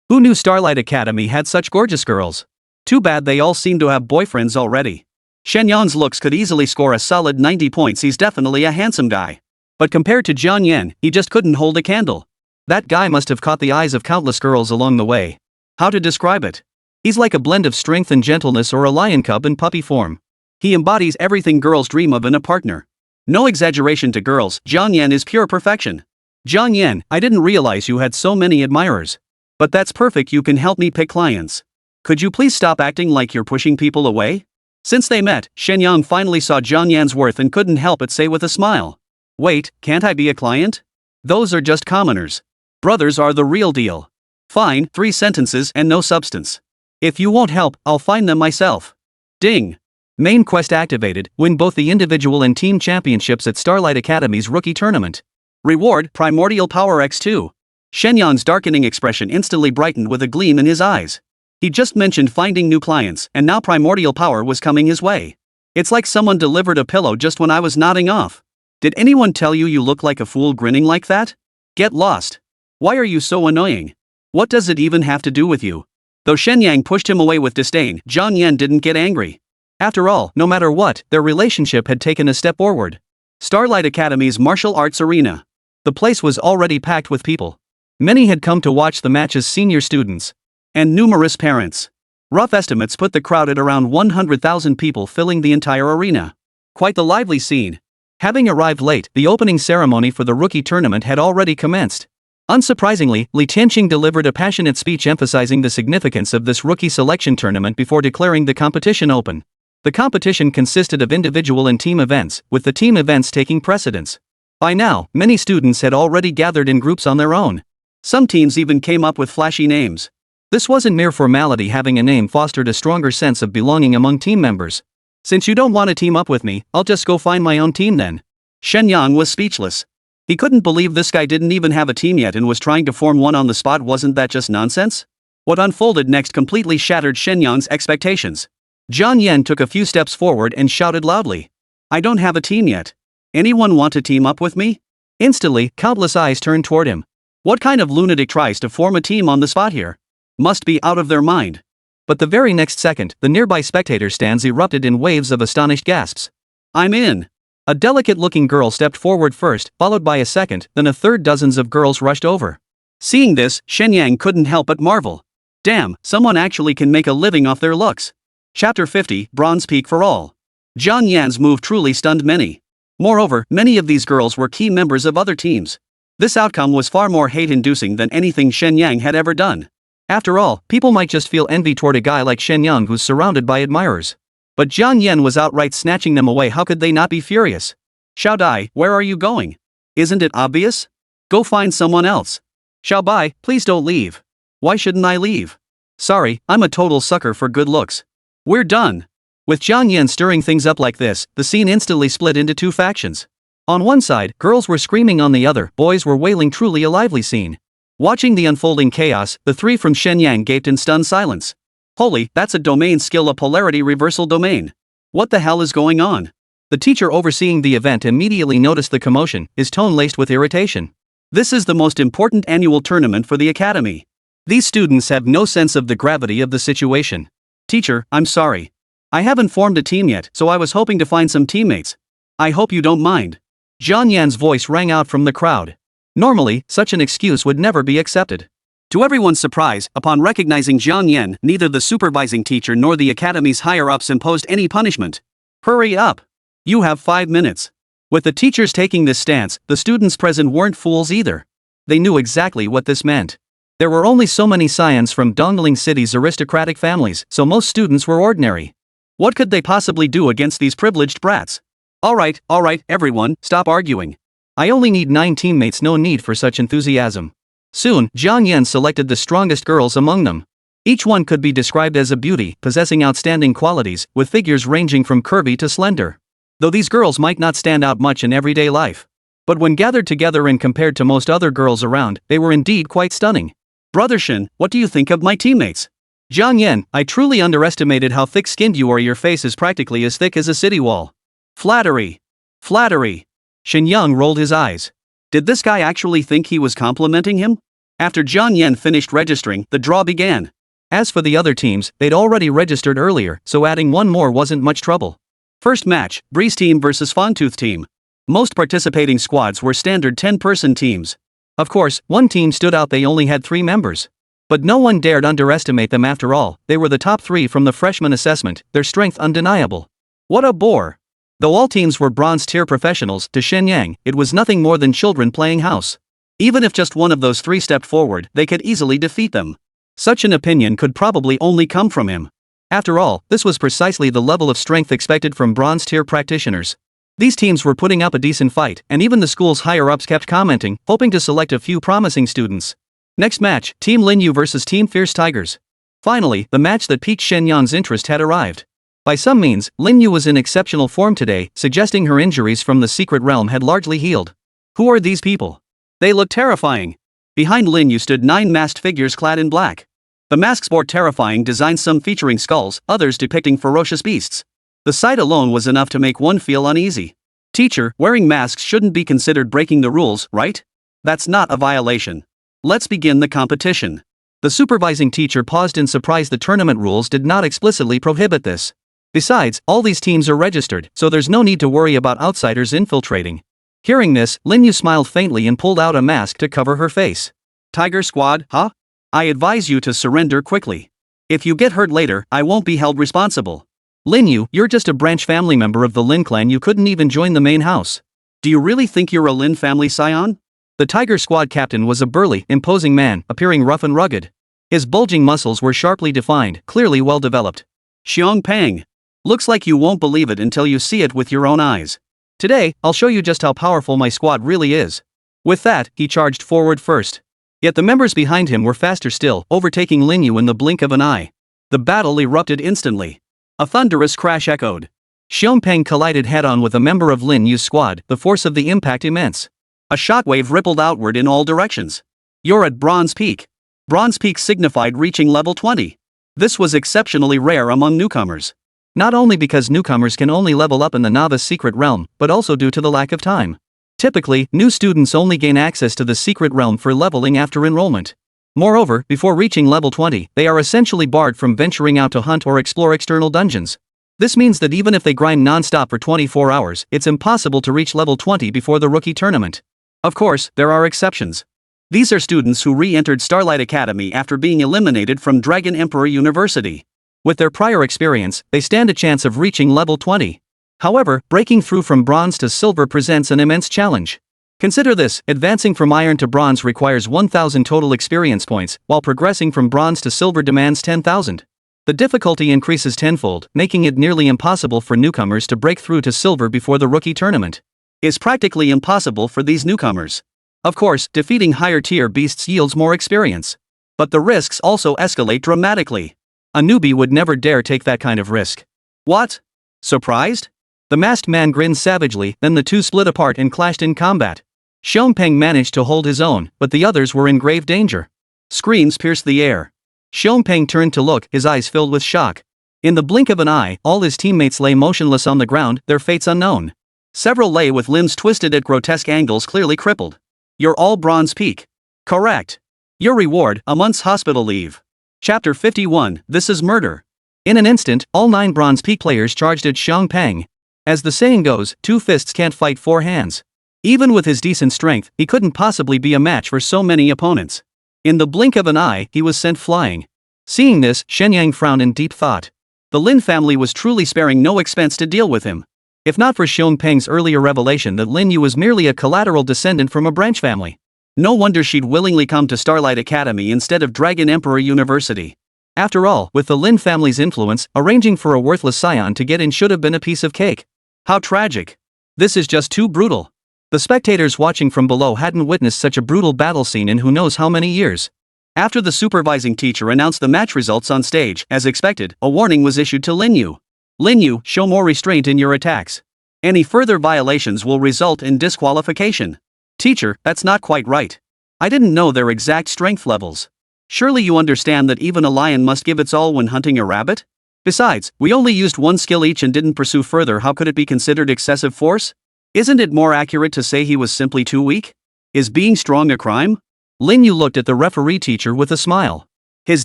Speaker 1: Who knew Starlight Academy had such gorgeous girls? Too bad they all seem to have boyfriends already. Shen Yang's looks could easily score a solid 90 points. He's definitely a handsome guy. But compared to Jiang Yan, he just couldn't hold a candle. That guy must have caught the eyes of countless girls along the way. How to describe it? He's like a blend of strength and gentleness, or a lion cub in puppy form. He embodies everything girls dream of in a partner. No exaggeration to girls, Jiang Yan is pure perfection. Jiang Yan, I didn't realize you had so many admirers. But that's perfect, you can help me pick clients. Could you please stop acting like you're pushing people away?
Speaker 2: Since they met, Shen Yang finally saw Jiang Yan's worth and couldn't help but say with a smile. Wait, can't I be a client? Those are just commoners. Brothers are the real deal. Fine, 3 sentences and no substance. If you won't help, I'll find them myself. Ding. Main quest activated, win both the individual and team championships at Starlight Academy's rookie tournament. Reward, Primordial Power X2. Shen Yang's darkening expression instantly brightened with a gleam in his eyes. He just mentioned finding new clients, and now primordial power was coming his way. It's like someone delivered a pillow just when I was nodding off. Did anyone tell you you look like a fool grinning like that? Get lost. Why are you so annoying? What does it even have to do with you? Though Shen Yang pushed him away with disdain, Jiang Yan didn't get angry. After all, no matter what, their relationship had taken a step forward. Starlight Academy's martial arts arena. The place was already packed with people. Many had come to watch the match's senior students. And numerous parents. Rough estimates put the crowd at around 100,000 people filling the entire arena. Quite the lively scene. Having arrived late, the opening ceremony for the rookie tournament had already commenced. Unsurprisingly, Li Tianqing delivered a passionate speech emphasizing the significance of this rookie selection tournament before declaring the competition open. The competition consisted of individual and team events, with the team events taking precedence. By now, many students had already gathered in groups on their own. Some teams even came up with flashy names. This wasn't mere formality. Having a name fostered a stronger sense of belonging among team members. Since you don't want to team up with me, I'll just go find my own team then. Shen Yang was speechless. He couldn't believe this guy didn't even have a team yet and was trying to form one on the spot. Wasn't that just nonsense? What unfolded next completely shattered Shen Yang's expectations. Jiang Yan took a few steps forward and shouted loudly. I don't have a team yet. Anyone want to team up with me? Instantly, countless eyes turned toward him. What kind of lunatic tries to form a team on the spot here? Must be out of their mind. But the very next second, the nearby spectator stands erupted in waves of astonished gasps. I'm in. A delicate-looking girl stepped forward first, followed by a second, then a third. Dozens of girls rushed over. Seeing this, Shen Yang couldn't help but marvel. Damn, someone actually can make a living off their looks. Chapter 50, Bronze Peak for All. Jiang Yan's move truly stunned many. Moreover, many of these girls were key members of other teams. This outcome was far more hate-inducing than anything Shen Yang had ever done. After all, people might just feel envy toward a guy like Shen Yang who's surrounded by admirers. But Jiang Yan was outright snatching them away. How could they not be furious? Xiao Dai, where are you going? Isn't it obvious? Go find someone else. Xiao Bai, please don't leave. Why shouldn't I leave? Sorry, I'm a total sucker for good looks. We're done. With Jiang Yan stirring things up like this, the scene instantly split into 2 factions. On one side, girls were screaming. On the other, boys were wailing. Truly a lively scene. Watching the unfolding chaos, the 3 from Shen Yang gaped in stunned silence. Holy, that's a domain skill, a polarity reversal domain. What the hell is going on? The teacher overseeing the event immediately noticed the commotion, his tone laced with irritation. This is the most important annual tournament for the academy. These students have no sense of the gravity of the situation. Teacher, I'm sorry. I haven't formed a team yet, so I was hoping to find some teammates. I hope you don't mind. Jiang Yan's voice rang out from the crowd. Normally, such an excuse would never be accepted. To everyone's surprise, upon recognizing Jiang Yan, neither the supervising teacher nor the academy's higher-ups imposed any punishment. Hurry up. You have 5 minutes. With the teachers taking this stance, the students present weren't fools either. They knew exactly what this meant. There were only so many scions from Dongling City's aristocratic families, so most students were ordinary. What could they possibly do against these privileged brats? Alright, everyone, stop arguing. I only need 9 teammates. No need for such enthusiasm. Soon, Jiang Yan selected the strongest girls among them. Each one could be described as a beauty, possessing outstanding qualities, with figures ranging from curvy to slender. Though these girls might not stand out much in everyday life. But when gathered together and compared to most other girls around, they were indeed quite stunning. Brother Shen, what do you think of my teammates? Jiang Yan, I truly underestimated how thick-skinned you are. Your face is practically as thick as a city wall. Flattery. Flattery. Shen Yang rolled his eyes. Did this guy actually think he was complimenting him? After Jiang Yan finished registering, the draw began. As for the other teams, they'd already registered earlier, so adding one more wasn't much trouble. First match, Breeze Team versus Fangtooth Team. Most participating squads were standard 10-person teams. Of course, one team stood out. They only had 3 members. But no one dared underestimate them. After all, they were the top 3 from the freshman assessment, their strength undeniable. What a bore. Though all teams were bronze-tier professionals, to Shen Yang, it was nothing more than children playing house. Even if just one of those 3 stepped forward, they could easily defeat them. Such an opinion could probably only come from him.
Speaker 1: After all, this was precisely the level of strength expected from bronze-tier practitioners. These teams were putting up a decent fight, and even the school's higher-ups kept commenting, hoping to select a few promising students. Next match, Team Linyu versus Team Fierce Tigers. Finally, the match that piqued Shen Yang's interest had arrived. By some means, Linyu was in exceptional form today, suggesting her injuries from the secret realm had largely healed. Who are these people?
Speaker 2: They looked terrifying. Behind Linyu stood 9 masked figures clad in black. The masks bore terrifying designs, some featuring skulls, others depicting ferocious beasts. The sight alone was enough to make one feel uneasy. Teacher, wearing masks shouldn't be considered breaking the rules, right? That's not a violation. Let's begin the competition.
Speaker 1: The supervising teacher paused in surprise. The tournament rules did not explicitly prohibit this. Besides, all these teams are registered, so there's no need to worry about outsiders infiltrating. Hearing this, Linyu smiled faintly and pulled out a mask to cover her face.
Speaker 2: Tiger Squad, huh? I advise you to surrender quickly. If you get hurt later, I won't be held responsible.
Speaker 1: Linyu, you're just a branch family member of the Lin clan. You couldn't even join the main house.
Speaker 2: Do you really think you're a Lin family scion?
Speaker 1: The Tiger Squad captain was a burly, imposing man, appearing rough and rugged. His bulging muscles were sharply defined, clearly well developed.
Speaker 2: Xiong Peng. Looks like you won't believe it until you see it with your own eyes.
Speaker 1: Today, I'll show you just how powerful my squad really is. With that, he charged forward first. Yet the members behind him were faster still, overtaking Linyu in the blink of an eye.
Speaker 2: The battle erupted instantly. A thunderous crash echoed.
Speaker 1: Xiong Peng collided head-on with a member of Linyu's squad, the force of the impact immense.
Speaker 2: A shockwave rippled outward in all directions. You're at Bronze Peak. Bronze Peak signified reaching level 20. This was exceptionally rare among newcomers.
Speaker 1: Not only because newcomers can only level up in the novice secret realm, but also due to the lack of time. Typically, new students only gain access to the secret realm for leveling after enrollment. Moreover, before reaching level 20, they are essentially barred from venturing out to hunt or explore external dungeons. This means that even if they grind non-stop for 24 hours, it's impossible to reach level 20 before the rookie tournament. Of course, there are exceptions. These are students who re-entered Starlight Academy after being eliminated from Dragon Emperor University. With their prior experience, they stand a chance of reaching level 20. However, breaking through from bronze to silver presents an immense challenge. Consider this: advancing from iron to bronze requires 1,000 total experience points, while progressing from bronze to silver demands 10,000. The difficulty increases tenfold, making it nearly impossible for newcomers to break through to silver before the rookie tournament.
Speaker 2: It's practically impossible for these newcomers. Of course, defeating higher-tier beasts yields more experience. But the risks also escalate dramatically.
Speaker 1: A newbie would never dare take that kind of risk.
Speaker 2: What? Surprised?
Speaker 1: The masked man grinned savagely, then the two split apart and clashed in combat. Xiong Peng managed to hold his own, but the others were in grave danger.
Speaker 2: Screams pierced the air.
Speaker 1: Xiong Peng turned to look, his eyes filled with shock. In the blink of an eye, all his teammates lay motionless on the ground, their fates unknown.
Speaker 2: Several lay with limbs twisted at grotesque angles, clearly crippled. You're all Bronze Peak. Correct. Your reward, a month's hospital leave. Chapter 51, This is Murder.
Speaker 1: In an instant, all 9 Bronze Peak players charged at Xiong Peng. As the saying goes, 2 fists can't fight 4 hands. Even with his decent strength, he couldn't possibly be a match for so many opponents. In the blink of an eye, he was sent flying. Seeing this, Shen Yang frowned in deep thought.
Speaker 2: The Lin family was truly sparing no expense to deal with him.
Speaker 1: If not for Xiong Peng's earlier revelation that Linyu was merely a collateral descendant from a branch family.
Speaker 2: No wonder she'd willingly come to Starlight Academy instead of Dragon Emperor University.
Speaker 1: After all, with the Lin family's influence, arranging for a worthless scion to get in should have been a piece of cake.
Speaker 2: How tragic.
Speaker 1: This is just too brutal. The spectators watching from below hadn't witnessed such a brutal battle scene in who knows how many years.
Speaker 2: After the supervising teacher announced the match results on stage, as expected, a warning was issued to Linyu. Linyu, show more restraint in your attacks. Any further violations will result in disqualification. Teacher, that's not quite right. I didn't know their exact strength levels. Surely you understand that even a lion must give its all when hunting a rabbit? Besides, we only used 1 skill each and didn't pursue further. How could it be considered excessive force? Isn't it more accurate to say he was simply too weak? Is being strong a crime?
Speaker 1: Linyu looked at the referee teacher with a smile.
Speaker 2: His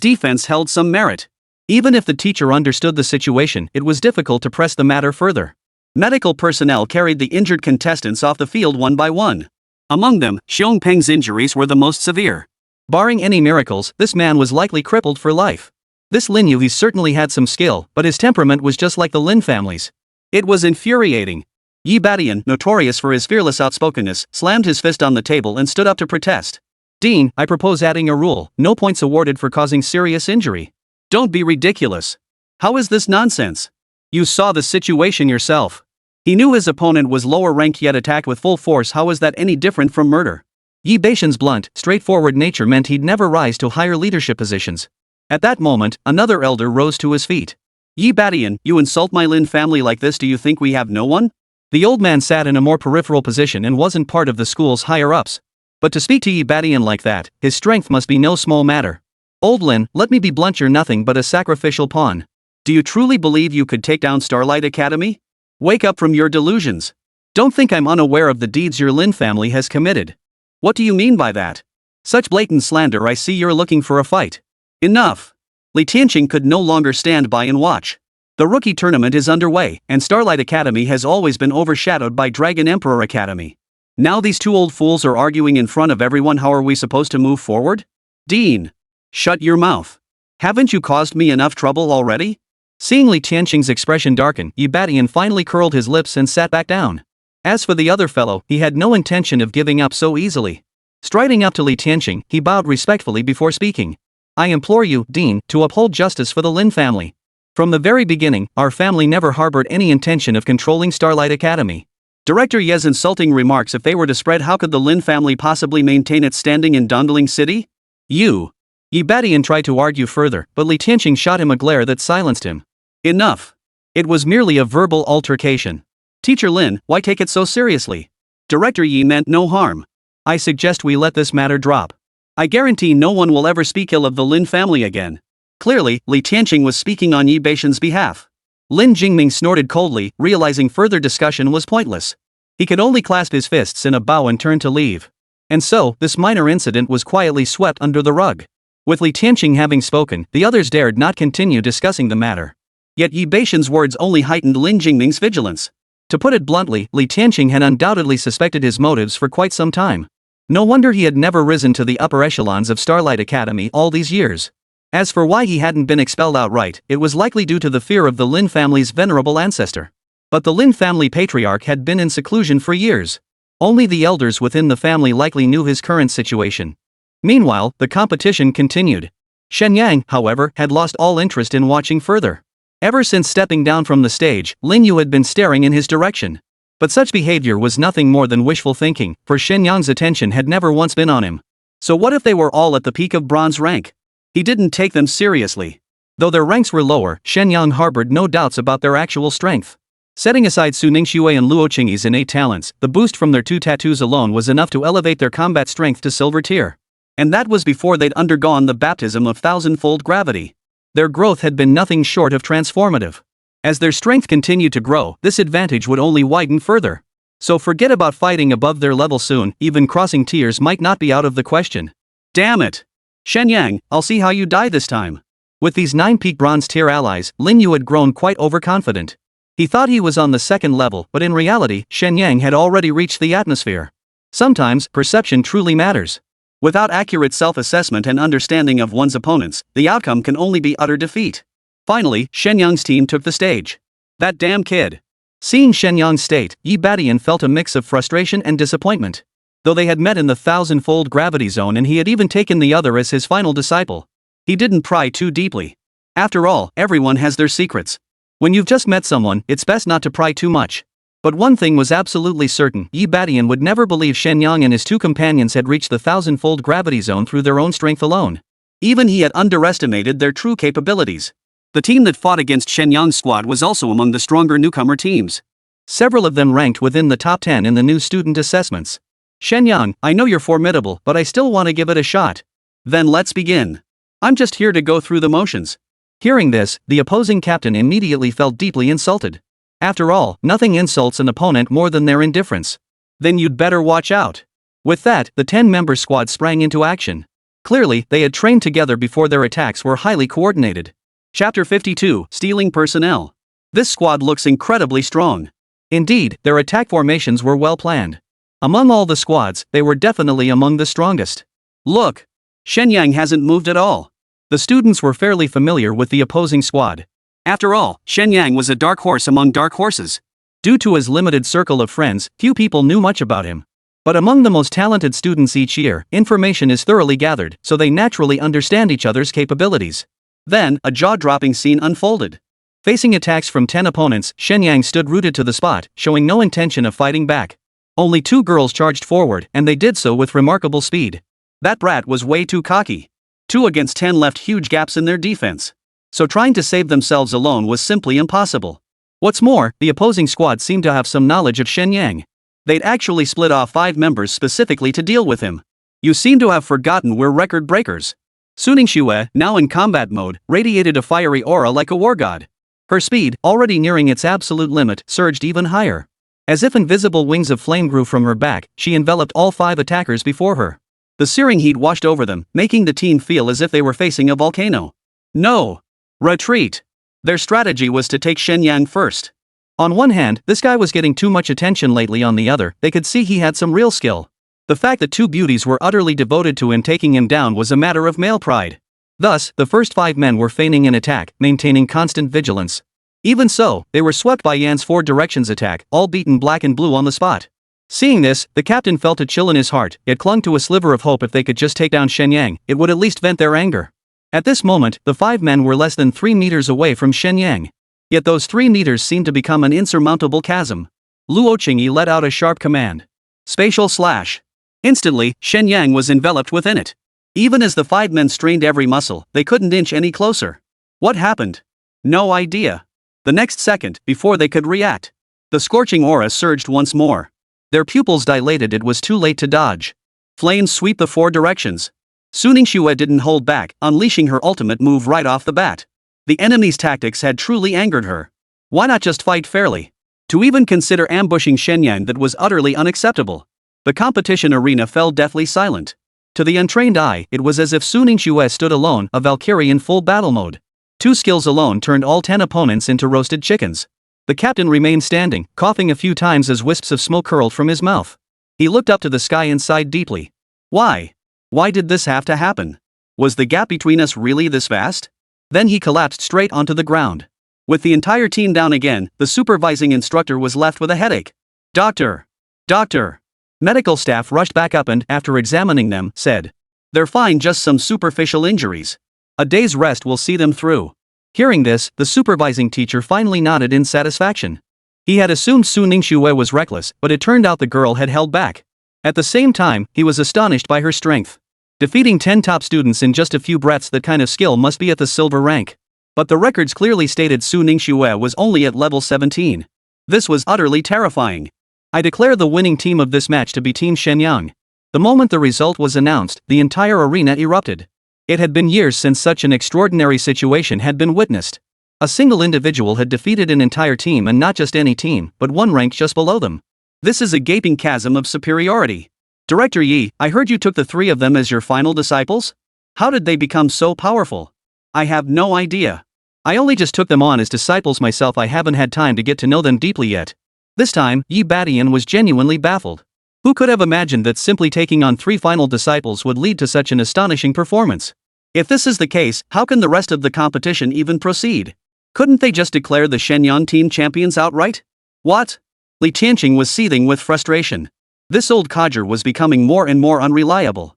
Speaker 2: defense held some merit.
Speaker 1: Even if the teacher understood the situation, it was difficult to press the matter further.
Speaker 2: Medical personnel carried the injured contestants off the field one by one. Among them, Xiong Peng's injuries were the most severe.
Speaker 1: Barring any miracles, this man was likely crippled for life. This Linyu, he certainly had some skill, but his temperament was just like the Lin family's.
Speaker 2: It was infuriating. Yi Badian, notorious for his fearless outspokenness, slammed his fist on the table and stood up to protest.
Speaker 1: Dean, I propose adding a rule: no points awarded for causing serious injury.
Speaker 2: Don't be ridiculous. How is this nonsense? You saw the situation yourself. He knew his opponent was lower ranked yet attacked with full force. How is that any different from murder? Yi Beixian's blunt, straightforward nature meant he'd never rise to higher leadership positions. At that moment, another elder rose to his feet. Yi Beixian, you insult my Lin family like this, do you think we have no one? The old man sat in a more peripheral position and wasn't part of the school's higher-ups. But to speak to Yi Beixian like that, his strength must be no small matter. Old Lin, let me be blunt, you're nothing but a sacrificial pawn. Do you truly believe you could take down Starlight Academy? Wake up from your delusions. Don't think I'm unaware of the deeds your Lin family has committed. What do you mean by that? Such blatant slander. I see you're looking for a fight. Enough. Li Tianqing could no longer stand by and watch. The rookie tournament is underway, and Starlight Academy has always been overshadowed by Dragon Emperor Academy. Now these two old fools are arguing in front of everyone. How are we supposed to move forward? Dean. Shut your mouth. Haven't you caused me enough trouble already? Seeing Li Tianqing's expression darken, Yi Beixian finally curled his lips and sat back down. As for the other fellow, he had no intention of giving up so easily. Striding up to Li Tianqing, he bowed respectfully before speaking. I implore you, Dean, to uphold justice for the Lin family. From the very beginning, our family never harbored any intention of controlling Starlight Academy. Director Ye's insulting remarks, if they were to spread, how could the Lin family possibly maintain its standing in Dongling City? You. Yi Beixian tried to argue further, but Li Tianqing shot him a glare that silenced him. Enough. It was merely a verbal altercation. Teacher Lin, why take it so seriously? Director Yi meant no harm. I suggest we let this matter drop. I guarantee no one will ever speak ill of the Lin family again. Clearly, Li Tianqing was speaking on Yi Beixian's behalf. Lin Jingming snorted coldly, realizing further discussion was pointless. He could only clasp his fists in a bow and turn to leave. And so, this minor incident was quietly swept under the rug. With Li Tianqing having spoken, the others dared not continue discussing the matter. Yet Yi Beixian's words only heightened Lin Jingming's vigilance. To put it bluntly, Li Tianqing had undoubtedly suspected his motives for quite some time. No wonder he had never risen to the upper echelons of Starlight Academy all these years. As for why he hadn't been expelled outright, it was likely due to the fear of the Lin family's venerable ancestor. But the Lin family patriarch had been in seclusion for years. Only the elders within the family likely knew his current situation. Meanwhile, the competition continued. Shen Yang, however, had lost all interest in watching further. Ever since stepping down from the stage, Lin Yu had been staring in his direction. But such behavior was nothing more than wishful thinking, for Shen Yang's attention had never once been on him. So what if they were all at the peak of bronze rank? He didn't take them seriously. Though their ranks were lower, Shen Yang harbored no doubts about their actual strength. Setting aside Su Ningxue and Luo Qingyi's innate talents, the boost from their 2 tattoos alone was enough to elevate their combat strength to silver tier. And that was before they'd undergone the baptism of thousandfold gravity. Their growth had been nothing short of transformative. As their strength continued to grow, this advantage would only widen further. So forget about fighting above their level soon, even crossing tiers might not be out of the question. Damn it! Shen Yang, I'll see how you die this time. With these 9 peak bronze tier allies, Lin Yu had grown quite overconfident. He thought he was on the second level, but in reality, Shen Yang had already reached the atmosphere. Sometimes, perception truly matters. Without accurate self-assessment and understanding of one's opponents, the outcome can only be utter defeat. Finally, Shen Yang's team took the stage. That damn kid. Seeing Shen Yang's state, Yi Beixian felt a mix of frustration and disappointment. Though they had met in the thousandfold gravity zone and he had even taken the other as his final disciple, he didn't pry too deeply. After all, everyone has their secrets. When you've just met someone, it's best not to pry too much. But one thing was absolutely certain, Yi Beixian would never believe Shen Yang and his 2 companions had reached the thousandfold gravity zone through their own strength alone. Even he had underestimated their true capabilities. The team that fought against Shen Yang's squad was also among the stronger newcomer teams. Several of them ranked within the top 10 in the new student assessments. Shen Yang, I know you're formidable, but I still want to give it a shot. Then let's begin. I'm just here to go through the motions. Hearing this, the opposing captain immediately felt deeply insulted. After all, nothing insults an opponent more than their indifference. Then you'd better watch out. With that, the 10-member squad sprang into action. Clearly, they had trained together before their attacks were highly coordinated. Chapter 52, Stealing Personnel. This squad looks incredibly strong. Indeed, their attack formations were well planned. Among all the squads, they were definitely among the strongest. Look! Shen Yang hasn't moved at all. The students were fairly familiar with the opposing squad. After all, Shen Yang was a dark horse among dark horses. Due to his limited circle of friends, few people knew much about him. But among the most talented students each year, information is thoroughly gathered, so they naturally understand each other's capabilities. Then, a jaw-dropping scene unfolded.
Speaker 1: Facing attacks from 10 opponents, Shen Yang stood rooted to the spot, showing no intention of fighting back. Only 2 girls charged forward, and they did so with remarkable speed. That brat was way too cocky. 2 against 10 left huge gaps in their defense. So trying to save themselves alone was simply impossible. What's more, the opposing squad seemed to have some knowledge of Shen Yang. They'd actually split off 5 members specifically to deal with him. You seem to have forgotten we're record breakers. Su Ningxue, now in combat mode, radiated a fiery aura like a war god. Her speed, already nearing its absolute limit, surged even higher. As if invisible wings of flame grew from her back, she enveloped all 5 attackers before her. The searing heat washed over them, making the team feel as if they were facing a volcano. No! Retreat! Their strategy was to take Shen Yang first. On one hand, this guy was getting too much attention lately. On the other, they could see he had some real skill. The fact that 2 beauties were utterly devoted to him taking him down was a matter of male pride. Thus, the first 5 men were feigning an attack, maintaining constant vigilance. Even so, they were swept by Yan's 4 directions attack, all beaten black and blue on the spot. Seeing this, the captain felt a chill in his heart, yet clung to a sliver of hope if they could just take down Shen Yang, it would at least vent their anger. At this moment, the 5 men were less than 3 meters away from Shen Yang. Yet those 3 meters seemed to become an insurmountable chasm. Luo Qingyi let out a sharp command. Spatial slash. Instantly, Shen Yang was enveloped within it. Even as the 5 men strained every muscle, they couldn't inch any closer. What happened? No idea. The next second, before they could react, the scorching aura surged once more. Their pupils dilated. It was too late to dodge. Flames sweep the 4 directions. Su Ningxue didn't hold back, unleashing her ultimate move right off the bat. The enemy's tactics had truly angered her. Why not just fight fairly? To even consider ambushing Shen Yang, that was utterly unacceptable. The competition arena fell deathly silent. To the untrained eye, it was as if Su Ningxue stood alone, a Valkyrie in full battle mode. 2 skills alone turned all 10 opponents into roasted chickens. The captain remained standing, coughing a few times as wisps of smoke curled from his mouth. He looked up to the sky and sighed deeply. Why? Why did this have to happen? Was the gap between us really this vast? Then he collapsed straight onto the ground. With the entire team down again, the supervising instructor was left with a headache. Doctor! Doctor! Medical staff rushed back up and, after examining them, said, "They're fine, just some superficial injuries. A day's rest will see them through." Hearing this, the supervising teacher finally nodded in satisfaction. He had assumed Su Ningxue was reckless, but it turned out the girl had held back. At the same time, he was astonished by her strength. Defeating 10 top students in just a few breaths, that kind of skill must be at the silver rank. But the records clearly stated Su Ningxue was only at level 17. This was utterly terrifying. I declare the winning team of this match to be Team Shen Yang. The moment the result was announced, the entire arena erupted. It had been years since such an extraordinary situation had been witnessed. A single individual had defeated an entire team, and not just any team, but one rank just below them. This is a gaping chasm of superiority. Director Yi, I heard you took the 3 of them as your final disciples? How did they become so powerful? I have no idea. I only just took them on as disciples myself. I haven't had time to get to know them deeply yet. This time, Yi Badian was genuinely baffled. Who could have imagined that simply taking on 3 final disciples would lead to such an astonishing performance? If this is the case, how can the rest of the competition even proceed? Couldn't they just declare the Shen Yang team champions outright? What? Li Tianqing was seething with frustration. This old codger was becoming more and more unreliable.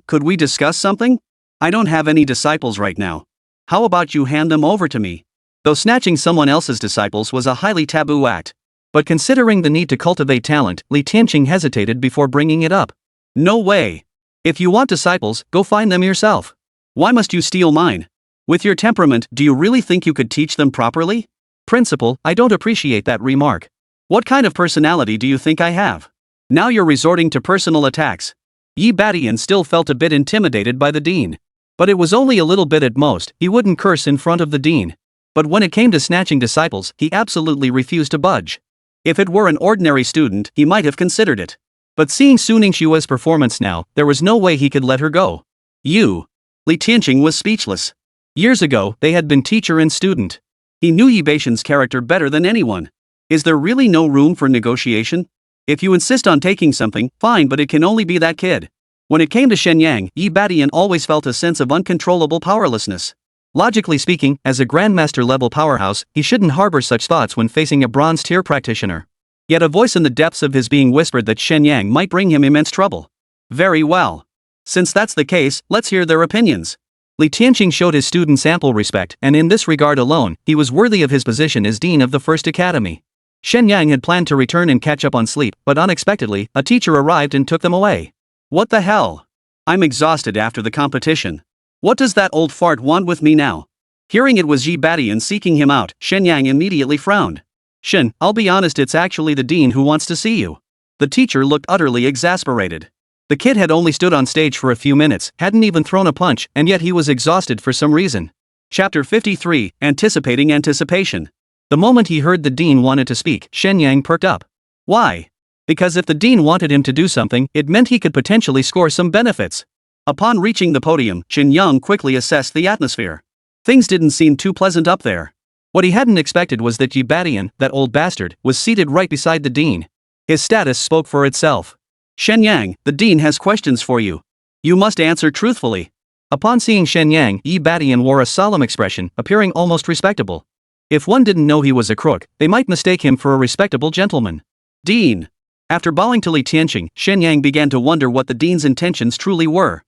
Speaker 1: Could we discuss something? I don't have any disciples right now. How about you hand them over to me? Though snatching someone else's disciples was a highly taboo act. But considering the need to cultivate talent, Li Tianqing hesitated before bringing it up. No way. If you want disciples, go find them yourself. Why must you steal mine? With your temperament, do you really think you could teach them properly? Principal, I don't appreciate that remark. What kind of personality do you think I have? Now you're resorting to personal attacks. Yi Badian still felt a bit intimidated by the dean. But it was only a little bit at most. He wouldn't curse in front of the dean. But when it came to snatching disciples, he absolutely refused to budge. If it were an ordinary student, he might have considered it. But seeing Su Ningxue's performance now, there was no way he could let her go. You. Li Tianqing was speechless. Years ago, they had been teacher and student. He knew Yi Badian's character better than anyone. Is there really no room for negotiation? If you insist on taking something, fine, but it can only be that kid. When it came to Shen Yang, Yi Badian always felt a sense of uncontrollable powerlessness. Logically speaking, as a Grandmaster-level powerhouse, he shouldn't harbor such thoughts when facing a bronze-tier practitioner. Yet a voice in the depths of his being whispered that Shen Yang might bring him immense trouble. Very well. Since that's the case, let's hear their opinions. Li Tianqing showed his students ample respect, and in this regard alone, he was worthy of his position as dean of the first academy. Shen Yang had planned to return and catch up on sleep, but unexpectedly, a teacher arrived and took them away.
Speaker 2: What the hell? I'm exhausted after the competition. What does that old fart want with me now? Hearing it was Yi Badian seeking him out, Shen Yang immediately frowned. Shen, I'll be honest, it's actually the dean who wants to see you. The teacher looked utterly exasperated. The kid had only stood on stage for a few minutes, hadn't even thrown a punch, and yet he was exhausted for some reason. Chapter 53, Anticipating Anticipation. The moment he heard the dean wanted to speak, Shen Yang perked up. Why? Because if the dean wanted him to do something, it meant he could potentially score some benefits. Upon reaching the podium, Shen Yang quickly assessed the atmosphere. Things didn't seem too pleasant up there. What he hadn't expected was that Yi Badian, that old bastard, was seated right beside the dean. His status spoke for itself. Shen Yang, the dean has questions for you. You must answer truthfully. Upon seeing Shen Yang, Yi Badian wore a solemn expression, appearing almost respectable. If one didn't know he was a crook, they might mistake him for a respectable gentleman. Dean. After bowing to Li Tianqing, Shen Yang began to wonder what the dean's intentions truly were.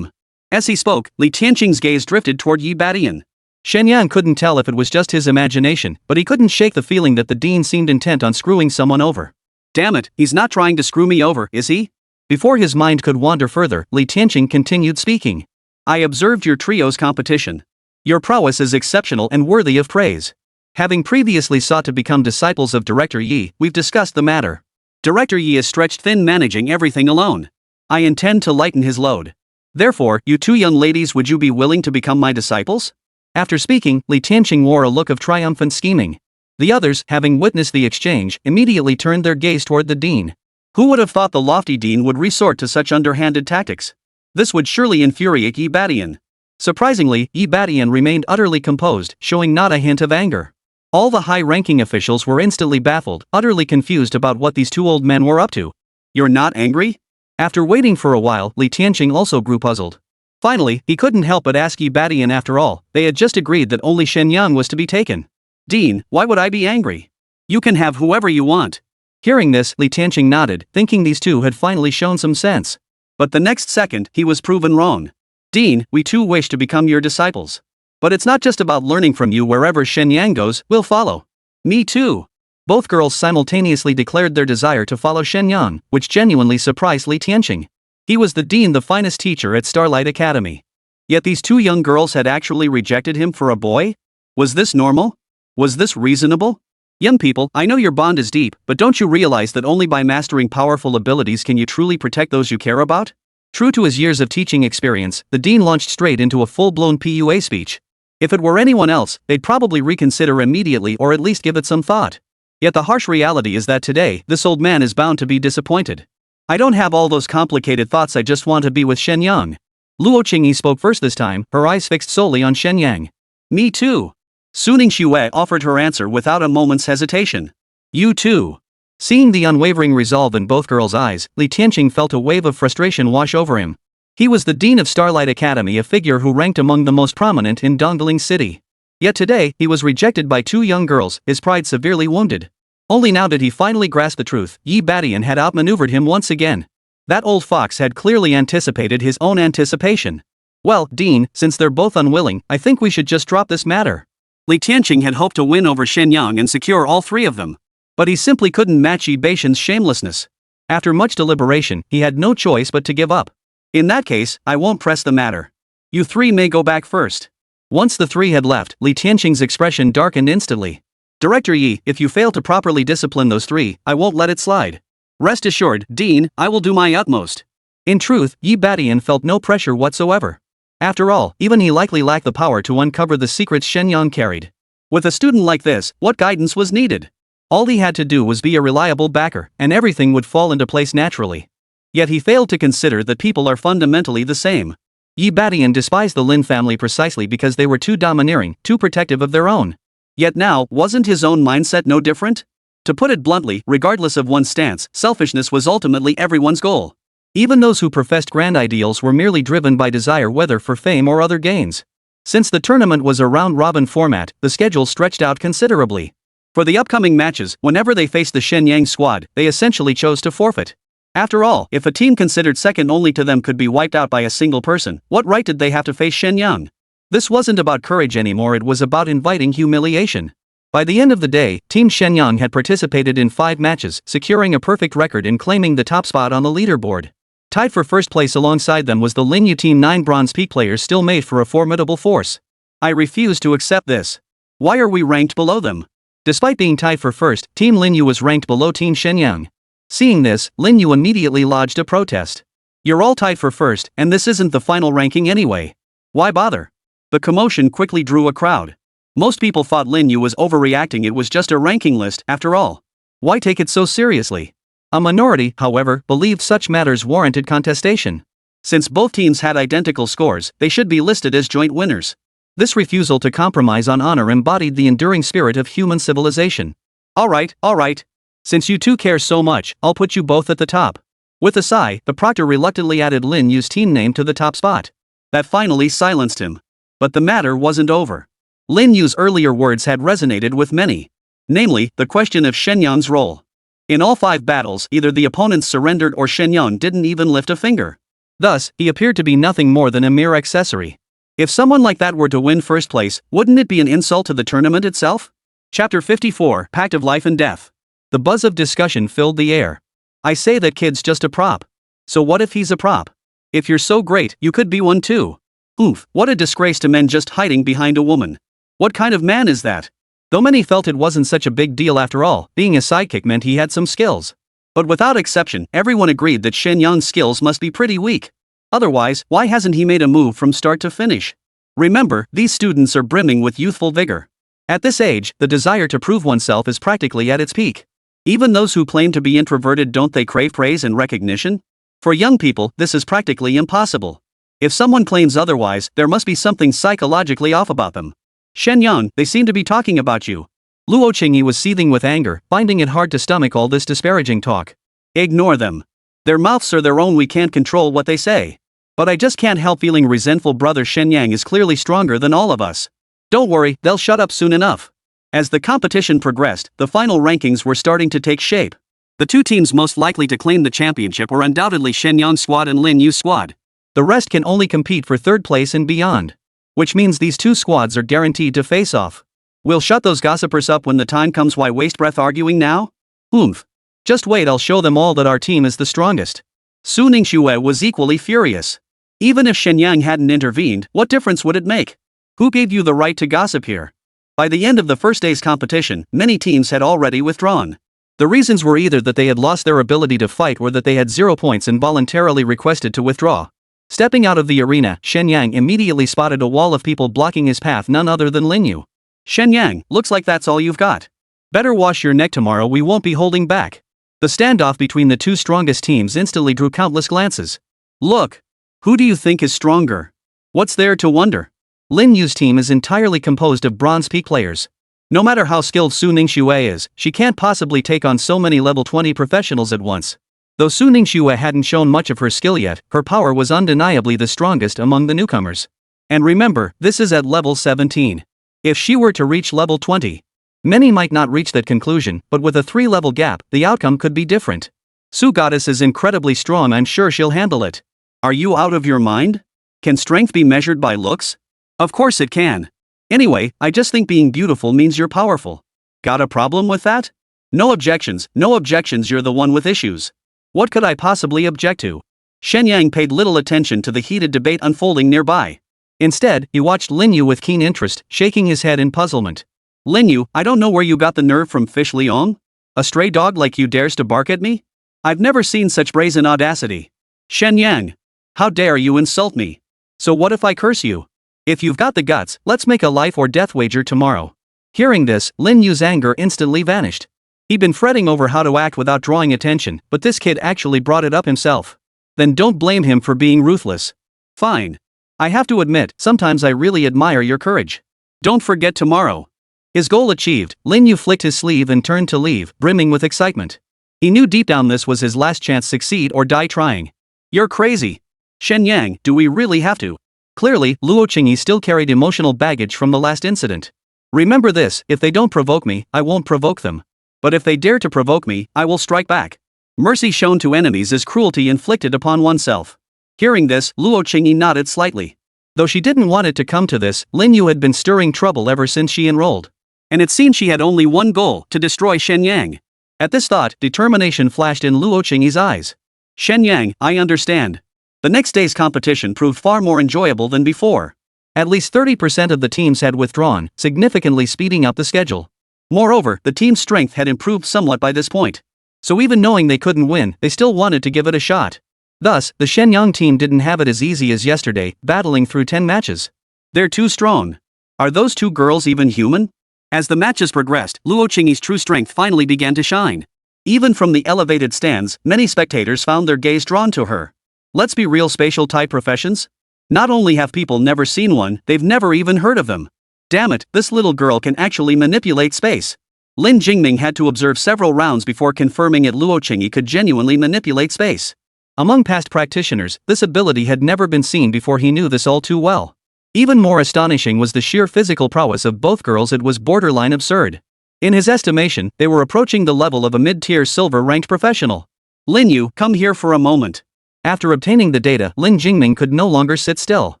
Speaker 2: As he spoke, Li Tianqing's gaze drifted toward Yi Badian. Shen Yang couldn't tell if it was just his imagination, but he couldn't shake the feeling that the dean seemed intent on screwing someone over. Damn it, he's not trying to screw me over, is he? Before his mind could wander further, Li Tianqing continued speaking. I observed your trio's competition. Your prowess is exceptional and worthy of praise. Having previously sought to become disciples of Director Yi, we've discussed the matter. Director Yi is stretched thin managing everything alone. I intend to lighten his load. Therefore, you two young ladies, would you be willing to become my disciples? After speaking, Li Tianqing wore a look of triumphant scheming. The others, having witnessed the exchange, immediately turned their gaze toward the dean. Who would have thought the lofty dean would resort to such underhanded tactics? This would surely infuriate Yi Badian. Surprisingly, Yi Badian remained utterly composed, showing not a hint of anger. All the high-ranking officials were instantly baffled, utterly confused about what these two old men were up to. You're not angry? After waiting for a while, Li Tianqing also grew puzzled. Finally, he couldn't help but ask Yi Badian, after all, they had just agreed that only Shen Yang was to be taken. Dean, why would I be angry? You can have whoever you want. Hearing this, Li Tianqing nodded, thinking these two had finally shown some sense. But the next second, he was proven wrong. Dean, we too wish to become your disciples. But it's not just about learning from you. Wherever Shen Yang goes, we'll follow. Me too. Both girls simultaneously declared their desire to follow Shen Yang, which genuinely surprised Li Tianqing. He was the dean, the finest teacher at Starlight Academy. Yet these two young girls had actually rejected him for a boy? Was this normal? Was this reasonable? Young people, I know your bond is deep, but don't you realize that only by mastering powerful abilities can you truly protect those you care about? True to his years of teaching experience, the dean launched straight into a full-blown PUA speech. If it were anyone else, they'd probably reconsider immediately or at least give it some thought. Yet the harsh reality is that today, this old man is bound to be disappointed. I don't have all those complicated thoughts, I just want to be with Shen Yang. Luo Qingyi spoke first this time, her eyes fixed solely on Shen Yang. Me too. Su Ningxue offered her answer without a moment's hesitation. You too. Seeing the unwavering resolve in both girls' eyes, Li Tianqing felt a wave of frustration wash over him. He was the dean of Starlight Academy, a figure who ranked among the most prominent in Dongling City. Yet today, he was rejected by two young girls, his pride severely wounded. Only now did he finally grasp the truth. Yi Badian had outmaneuvered him once again. That old fox had clearly anticipated his own anticipation. Well, Dean, since they're both unwilling, I think we should just drop this matter. Li Tianqing had hoped to win over Shen Yang and secure all three of them. But he simply couldn't match Yi Badian's shamelessness. After much deliberation, he had no choice but to give up. In that case, I won't press the matter. You three may go back first. Once the three had left, Li Tianqing's expression darkened instantly. Director Yi, if you fail to properly discipline those three, I won't let it slide. Rest assured, Dean, I will do my utmost. In truth, Yi Badian felt no pressure whatsoever. After all, even he likely lacked the power to uncover the secrets Shen Yang carried. With a student like this, what guidance was needed? All he had to do was be a reliable backer, and everything would fall into place naturally. Yet he failed to consider that people are fundamentally the same. Yi Badian despised the Lin family precisely because they were too domineering, too protective of their own. Yet now, wasn't his own mindset no different? To put it bluntly, regardless of one's stance, selfishness was ultimately everyone's goal. Even those who professed grand ideals were merely driven by desire, whether for fame or other gains. Since the tournament was a round-robin format, the schedule stretched out considerably. For the upcoming matches, whenever they faced the Shen Yang squad, they essentially chose to forfeit. After all, if a team considered second only to them could be wiped out by a single person, what right did they have to face Shen Yang? This wasn't about courage anymore, it was about inviting humiliation. By the end of the day, Team Shen Yang had participated in 5 matches, securing a perfect record and claiming the top spot on the leaderboard. Tied for first place alongside them was the Linyu team. 9 bronze peak players still made for a formidable force. I refuse to accept this. Why are we ranked below them? Despite being tied for first, Team Linyu was ranked below Team Shen Yang. Seeing this, Linyu immediately lodged a protest. You're all tied for first, and this isn't the final ranking anyway. Why bother? The commotion quickly drew a crowd. Most people thought Linyu was overreacting, it was just a ranking list after all. Why take it so seriously? A minority, however, believed such matters warranted contestation. Since both teams had identical scores, they should be listed as joint winners. This refusal to compromise on honor embodied the enduring spirit of human civilization. Alright. Since you two care so much, I'll put you both at the top. With a sigh, the proctor reluctantly added Lin Yu's team name to the top spot. That finally silenced him. But the matter wasn't over. Lin Yu's earlier words had resonated with many. Namely, the question of Shen Yang's role. In all 5 battles, either the opponents surrendered or Shen Yang didn't even lift a finger. Thus, he appeared to be nothing more than a mere accessory. If someone like that were to win first place, wouldn't it be an insult to the tournament itself? Chapter 54, Pact of Life and Death. The buzz of discussion filled the air. I say that kid's just a prop. So what if he's a prop? If you're so great, you could be one too. Oof, what a disgrace to men just hiding behind a woman. What kind of man is that? Though many felt it wasn't such a big deal after all, being a sidekick meant he had some skills. But without exception, everyone agreed that Shen Yang's skills must be pretty weak. Otherwise, why hasn't he made a move from start to finish? Remember, these students are brimming with youthful vigor. At this age, the desire to prove oneself is practically at its peak. Even those who claim to be introverted, don't they crave praise and recognition? For young people, this is practically impossible. If someone claims otherwise, there must be something psychologically off about them. Shen Yang, they seem to be talking about you. Luo Qingyi was seething with anger, finding it hard to stomach all this disparaging talk. Ignore them. Their mouths are their own, we can't control what they say. But I just can't help feeling resentful. Brother Shen Yang is clearly stronger than all of us. Don't worry, they'll shut up soon enough. As the competition progressed, the final rankings were starting to take shape. The 2 teams most likely to claim the championship were undoubtedly Shen Yang's squad and Lin Yu's squad. The rest can only compete for 3rd place and beyond. Which means these 2 squads are guaranteed to face off. We'll shut those gossipers up when the time comes. Why waste breath arguing now? Oomph. Just wait, I'll show them all that our team is the strongest. Su Ningxue was equally furious. Even if Shen Yang hadn't intervened, what difference would it make? Who gave you the right to gossip here? By the end of the first day's competition, many teams had already withdrawn. The reasons were either that they had lost their ability to fight or that they had 0 points and voluntarily requested to withdraw. Stepping out of the arena, Shen Yang immediately spotted a wall of people blocking his path, none other than Lin Yu. Shen Yang, looks like that's all you've got. Better wash your neck tomorrow, we won't be holding back. The standoff between the 2 strongest teams instantly drew countless glances. Look. Who do you think is stronger? What's there to wonder? Lin Yu's team is entirely composed of bronze peak players. No matter how skilled Su Ningxue is, she can't possibly take on so many level 20 professionals at once. Though Su Ningxue hadn't shown much of her skill yet, her power was undeniably the strongest among the newcomers. And remember, this is at level 17. If she were to reach level 20, many might not reach that conclusion, but with a 3-level gap, the outcome could be different. Su Goddess is incredibly strong, I'm sure she'll handle it. Are you out of your mind? Can strength be measured by looks? Of course it can. Anyway, I just think being beautiful means you're powerful. Got a problem with that? No objections, you're the one with issues. What could I possibly object to? Shen Yang paid little attention to the heated debate unfolding nearby. Instead, he watched Lin Yu with keen interest, shaking his head in puzzlement. Lin Yu, I don't know where you got the nerve from, Fish Liong? A stray dog like you dares to bark at me? I've never seen such brazen audacity. Shen Yang. How dare you insult me? So what if I curse you? If you've got the guts, let's make a life or death wager tomorrow. Hearing this, Lin Yu's anger instantly vanished. He'd been fretting over how to act without drawing attention, but this kid actually brought it up himself. Then don't blame him for being ruthless. Fine. I have to admit, sometimes I really admire your courage. Don't forget tomorrow. His goal achieved, Lin Yu flicked his sleeve and turned to leave, brimming with excitement. He knew deep down this was his last chance, succeed or die trying. You're crazy. Shen Yang, do we really have to? Clearly, Luo Qingyi still carried emotional baggage from the last incident. Remember this, if they don't provoke me, I won't provoke them. But if they dare to provoke me, I will strike back. Mercy shown to enemies is cruelty inflicted upon oneself. Hearing this, Luo Qingyi nodded slightly. Though she didn't want it to come to this, Lin Yu had been stirring trouble ever since she enrolled. And it seemed she had only one goal, to destroy Shen Yang. At this thought, determination flashed in Luo Qingyi's eyes. Shen Yang, I understand. The next day's competition proved far more enjoyable than before. At least 30% of the teams had withdrawn, significantly speeding up the schedule. Moreover, the team's strength had improved somewhat by this point. So even knowing they couldn't win, they still wanted to give it a shot. Thus, the Shen Yang team didn't have it as easy as yesterday, battling through 10 matches. They're too strong. Are those two girls even human? As the matches progressed, Luo Qingyi's true strength finally began to shine. Even from the elevated stands, many spectators found their gaze drawn to her. Let's be real, spatial type professions? Not only have people never seen one, they've never even heard of them. Damn it, this little girl can actually manipulate space. Lin Jingming had to observe several rounds before confirming that Luo Qingyi could genuinely manipulate space. Among past practitioners, this ability had never been seen before. He knew this all too well. Even more astonishing was the sheer physical prowess of both girls. It was borderline absurd. In his estimation, they were approaching the level of a mid-tier silver-ranked professional. Lin Yu, come here for a moment. After obtaining the data, Lin Jingming could no longer sit still.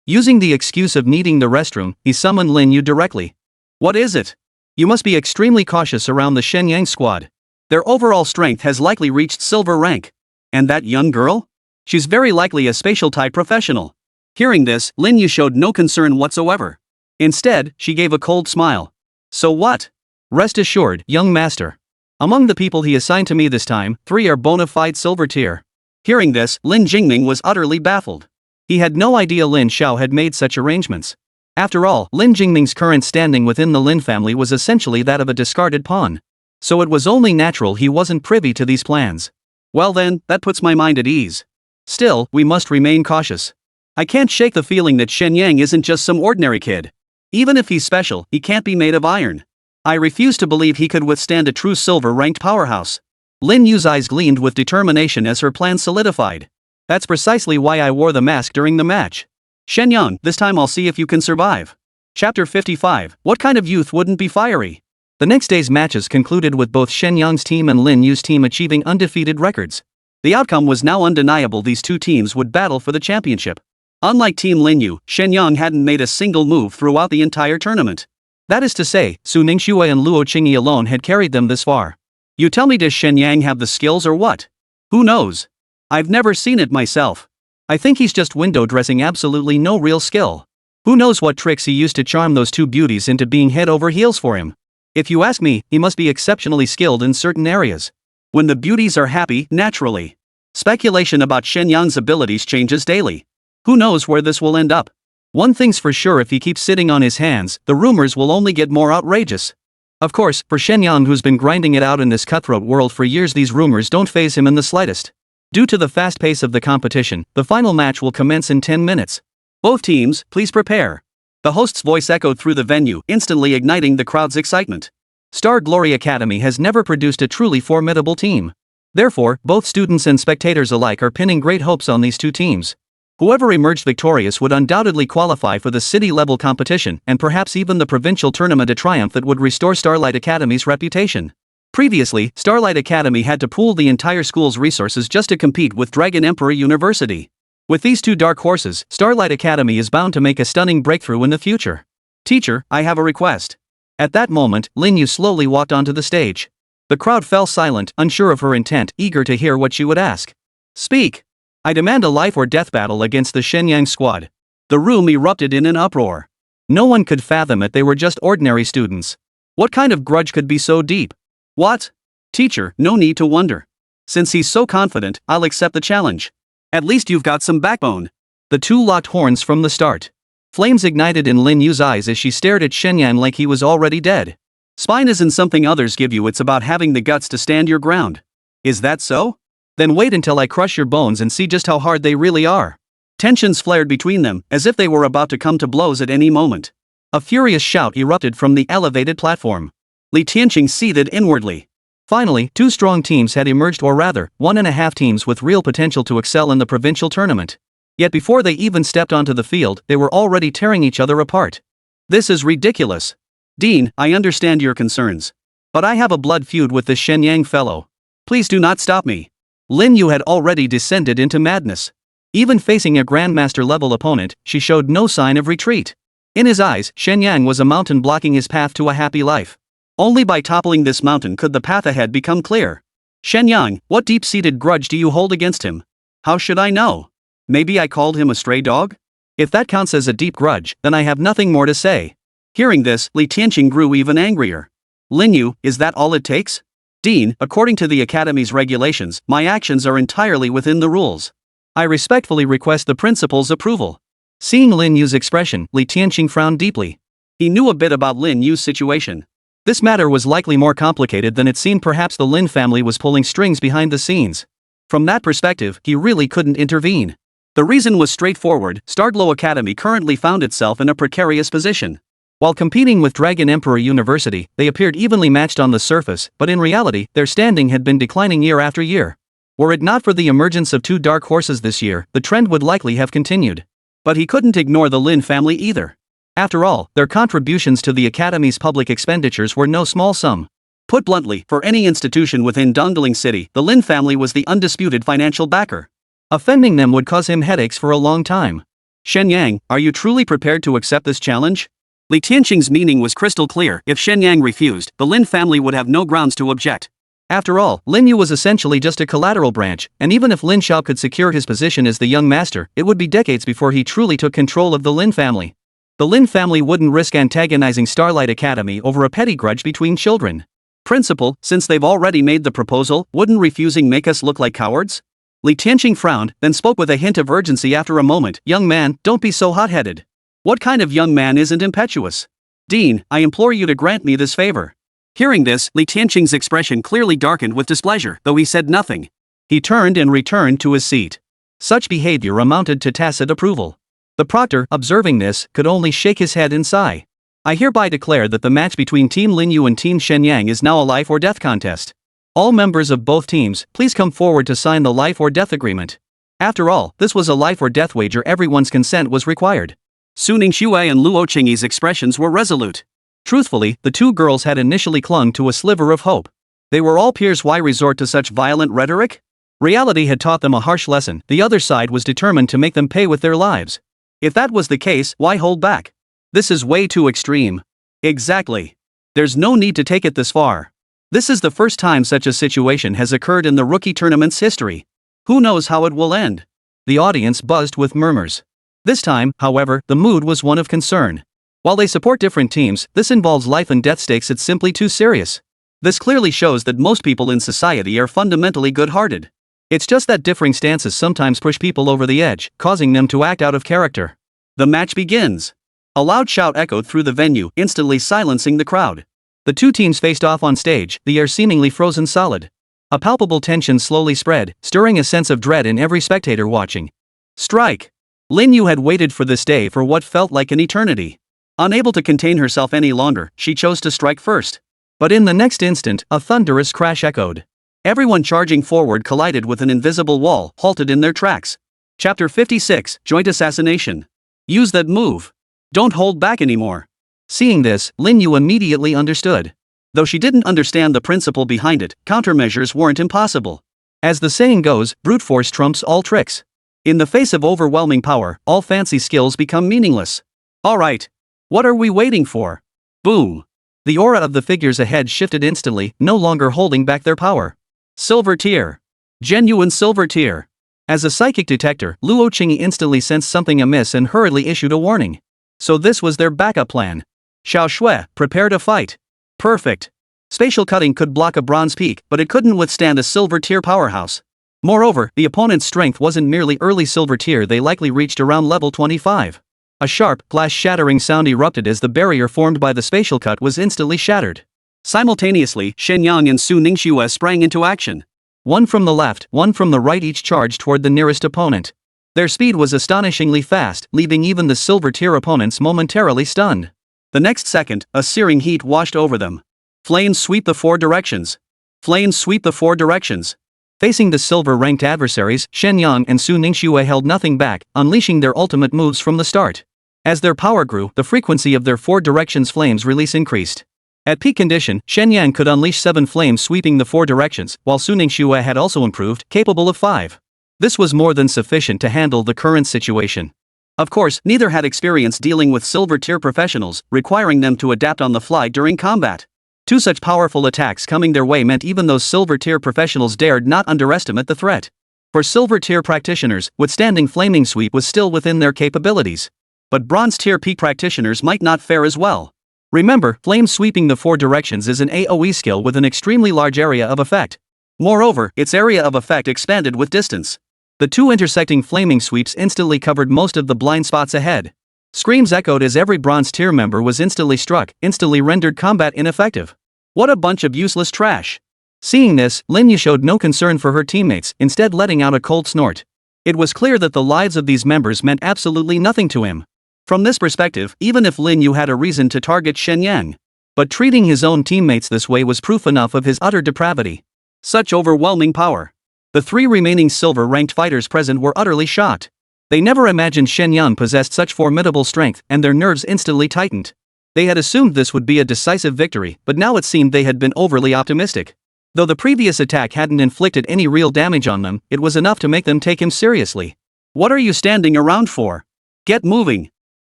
Speaker 2: Using the excuse of needing the restroom, he summoned Lin Yu directly. What is it? You must be extremely cautious around the Shen Yang squad. Their overall strength has likely reached silver rank. And that young girl? She's very likely a spatial type professional. Hearing this, Lin Yu showed no concern whatsoever. Instead, she gave a cold smile. So what? Rest assured, young master. Among the people he assigned to me this time, 3 are bona fide silver tier. Hearing this, Lin Jingming was utterly baffled. He had no idea Lin Xiao had made such arrangements. After all, Lin Jingming's current standing within the Lin family was essentially that of a discarded pawn. So it was only natural he wasn't privy to these plans. Well then, that puts my mind at ease. Still, we must remain cautious. I can't shake the feeling that Shen Yang isn't just some ordinary kid. Even if he's special, he can't be made of iron. I refuse to believe he could withstand a true silver-ranked powerhouse. Lin Yu's eyes gleamed with determination as her plan solidified. That's precisely why I wore the mask during the match. Shen Yang, this time I'll see if you can survive. Chapter 55, What kind of youth wouldn't be fiery? The next day's matches concluded with both Shen Yang's team and Lin Yu's team achieving undefeated records. The outcome was now undeniable. These two teams would battle for the championship. Unlike Team Lin Yu, Shen Yang hadn't made a single move throughout the entire tournament. That is to say, Su Ningxue and Luo Qingyi alone had carried them this far. You tell me, does Shen Yang have the skills or what? Who knows? I've never seen it myself. I think he's just window dressing, absolutely no real skill. Who knows what tricks he used to charm those two beauties into being head over heels for him. If you ask me, he must be exceptionally skilled in certain areas. When the beauties are happy, naturally. Speculation about Shen Yang's abilities changes daily. Who knows where this will end up? One thing's for sure, if he keeps sitting on his hands, the rumors will only get more outrageous. Of course, for Shen Yang, who's been grinding it out in this cutthroat world for years, these rumors don't faze him in the slightest. Due to the fast pace of the competition, the final match will commence in 10 minutes. Both teams, please prepare. The host's voice echoed through the venue, instantly igniting the crowd's excitement. Star Glory Academy has never produced a truly formidable team. Therefore, both students and spectators alike are pinning great hopes on these two teams. Whoever emerged victorious would undoubtedly qualify for the city-level competition and perhaps even the provincial tournament, a triumph that would restore Starlight Academy's reputation. Previously, Starlight Academy had to pool the entire school's resources just to compete with Dragon Emperor University. With these two dark horses, Starlight Academy is bound to make a stunning breakthrough in the future. Teacher, I have a request. At that moment, Lin Yu slowly walked onto the stage. The crowd fell silent, unsure of her intent, eager to hear what she would ask. Speak. I demand a life or death battle against the Shen Yang squad. The room erupted in an uproar. No one could fathom it, they were just ordinary students. What kind of grudge could be so deep? What? Teacher, no need to wonder. Since he's so confident, I'll accept the challenge. At least you've got some backbone. The two locked horns from the start. Flames ignited in Lin Yu's eyes as she stared at Shen Yang like he was already dead. Spine isn't something others give you, it's about having the guts to stand your ground. Is that so? Then wait until I crush your bones and see just how hard they really are. Tensions flared between them, as if they were about to come to blows at any moment. A furious shout erupted from the elevated platform. Li Tianqing seethed inwardly. Finally, two strong teams had emerged, or rather, 1.5 teams with real potential to excel in the provincial tournament. Yet before they even stepped onto the field, they were already tearing each other apart. This is ridiculous. Dean, I understand your concerns. But I have a blood feud with this Shen Yang fellow. Please do not stop me. Lin Yu had already descended into madness. Even facing a Grandmaster-level opponent, she showed no sign of retreat. In his eyes, Shen Yang was a mountain blocking his path to a happy life. Only by toppling this mountain could the path ahead become clear. Shen Yang, what deep-seated grudge do you hold against him? How should I know? Maybe I called him a stray dog? If that counts as a deep grudge, then I have nothing more to say. Hearing this, Li Tianqing grew even angrier. Lin Yu, is that all it takes? Dean, according to the Academy's regulations, my actions are entirely within the rules. I respectfully request the principal's approval. Seeing Lin Yu's expression, Li Tianqing frowned deeply. He knew a bit about Lin Yu's situation. This matter was likely more complicated than it seemed. Perhaps the Lin family was pulling strings behind the scenes. From that perspective, he really couldn't intervene. The reason was straightforward: Starglow Academy currently found itself in a precarious position. While competing with Dragon Emperor University, they appeared evenly matched on the surface, but in reality, their standing had been declining year after year. Were it not for the emergence of two dark horses this year, the trend would likely have continued. But he couldn't ignore the Lin family either. After all, their contributions to the Academy's public expenditures were no small sum. Put bluntly, for any institution within Dongdaling City, the Lin family was the undisputed financial backer. Offending them would cause him headaches for a long time. Shen Yang, are you truly prepared to accept this challenge? Li Tianqing's meaning was crystal clear. If Shen Yang refused, the Lin family would have no grounds to object. After all, Lin Yu was essentially just a collateral branch, and even if Lin Xiao could secure his position as the young master, it would be decades before he truly took control of the Lin family. The Lin family wouldn't risk antagonizing Starlight Academy over a petty grudge between children. Principal, since they've already made the proposal, wouldn't refusing make us look like cowards? Li Tianqing frowned, then spoke with a hint of urgency after a moment. Young man, don't be so hot-headed. What kind of young man isn't impetuous? Dean, I implore you to grant me this favor. Hearing this, Li Tianqing's expression clearly darkened with displeasure, though he said nothing. He turned and returned to his seat. Such behavior amounted to tacit approval. The proctor, observing this, could only shake his head and sigh. I hereby declare that the match between Team Lin Yu and Team Shen Yang is now a life or death contest. All members of both teams, please come forward to sign the life or death agreement. After all, this was a life or death wager. Everyone's consent was required. Su Ningxue and Luo Qingyi's expressions were resolute. Truthfully, the two girls had initially clung to a sliver of hope. They were all peers. Why resort to such violent rhetoric? Reality had taught them a harsh lesson. The other side was determined to make them pay with their lives. If that was the case, why hold back? This is way too extreme. Exactly. There's no need to take it this far. This is the first time such a situation has occurred in the rookie tournament's history. Who knows how it will end? The audience buzzed with murmurs. This time, however, the mood was one of concern. While they support different teams, this involves life and death stakes. It's simply too serious. This clearly shows that most people in society are fundamentally good-hearted. It's just that differing stances sometimes push people over the edge, causing them to act out of character. The match begins. A loud shout echoed through the venue, instantly silencing the crowd. The two teams faced off on stage, the air seemingly frozen solid. A palpable tension slowly spread, stirring a sense of dread in every spectator watching. Strike! Lin Yu had waited for this day for what felt like an eternity. Unable to contain herself any longer, she chose to strike first. But in the next instant, a thunderous crash echoed. Everyone charging forward collided with an invisible wall, halted in their tracks. Chapter 56, Joint Assassination. Use that move. Don't hold back anymore. Seeing this, Lin Yu immediately understood. Though she didn't understand the principle behind it, countermeasures weren't impossible. As the saying goes, brute force trumps all tricks. In the face of overwhelming power, all fancy skills become meaningless. Alright. What are we waiting for? Boom. The aura of the figures ahead shifted instantly, no longer holding back their power. Silver tier. Genuine silver tier. As a psychic detector, Luo Qingyi instantly sensed something amiss and hurriedly issued a warning. So this was their backup plan. Xiao Shui, prepare to fight. Perfect. Spatial cutting could block a bronze peak, but it couldn't withstand a silver tier powerhouse. Moreover, the opponent's strength wasn't merely early silver tier. They likely reached around level 25. A sharp, glass-shattering sound erupted as the barrier formed by the spatial cut was instantly shattered. Simultaneously, Shen Yang and Su Ningxue sprang into action. One from the left, one from the right, each charged toward the nearest opponent. Their speed was astonishingly fast, leaving even the silver tier opponents momentarily stunned. The next second, a searing heat washed over them. Flames sweep the four directions. Flames sweep the four directions. Facing the silver-ranked adversaries, Shen Yang and Su Ningxue held nothing back, unleashing their ultimate moves from the start. As their power grew, the frequency of their four directions flames release increased.
Speaker 1: At peak condition, Shen Yang could unleash 7 flames sweeping the 4 directions, while Su Ningxue had also improved, capable of 5. This was more than sufficient to handle the current situation. Of course, neither had experience dealing with silver-tier professionals, requiring them to adapt on the fly during combat. 2 such powerful attacks coming their way meant even those silver-tier professionals dared not underestimate the threat. For silver-tier practitioners, withstanding flaming sweep was still within their capabilities. But bronze-tier peak practitioners might not fare as well. Remember, flame sweeping the 4 directions is an AoE skill with an extremely large area of effect. Moreover, its area of effect expanded with distance. The 2 intersecting flaming sweeps instantly covered most of the blind spots ahead. Screams echoed as every bronze-tier member was instantly struck, instantly rendered combat ineffective. What a bunch of useless trash. Seeing this, Lin Yu showed no concern for her teammates, instead letting out a cold snort. It was clear that the lives of these members meant absolutely nothing to him. From this perspective, even if Lin Yu had a reason to target Shen Yang. But treating his own teammates this way was proof enough of his utter depravity. Such overwhelming power. The 3 remaining silver-ranked fighters present were utterly shocked. They never imagined Shen Yang possessed such formidable strength, and their nerves instantly tightened. They had assumed this would be a decisive victory, but now it seemed they had been overly optimistic. Though the previous attack hadn't inflicted any real damage on them, it was enough to make them take him seriously. What are you standing around for? Get moving.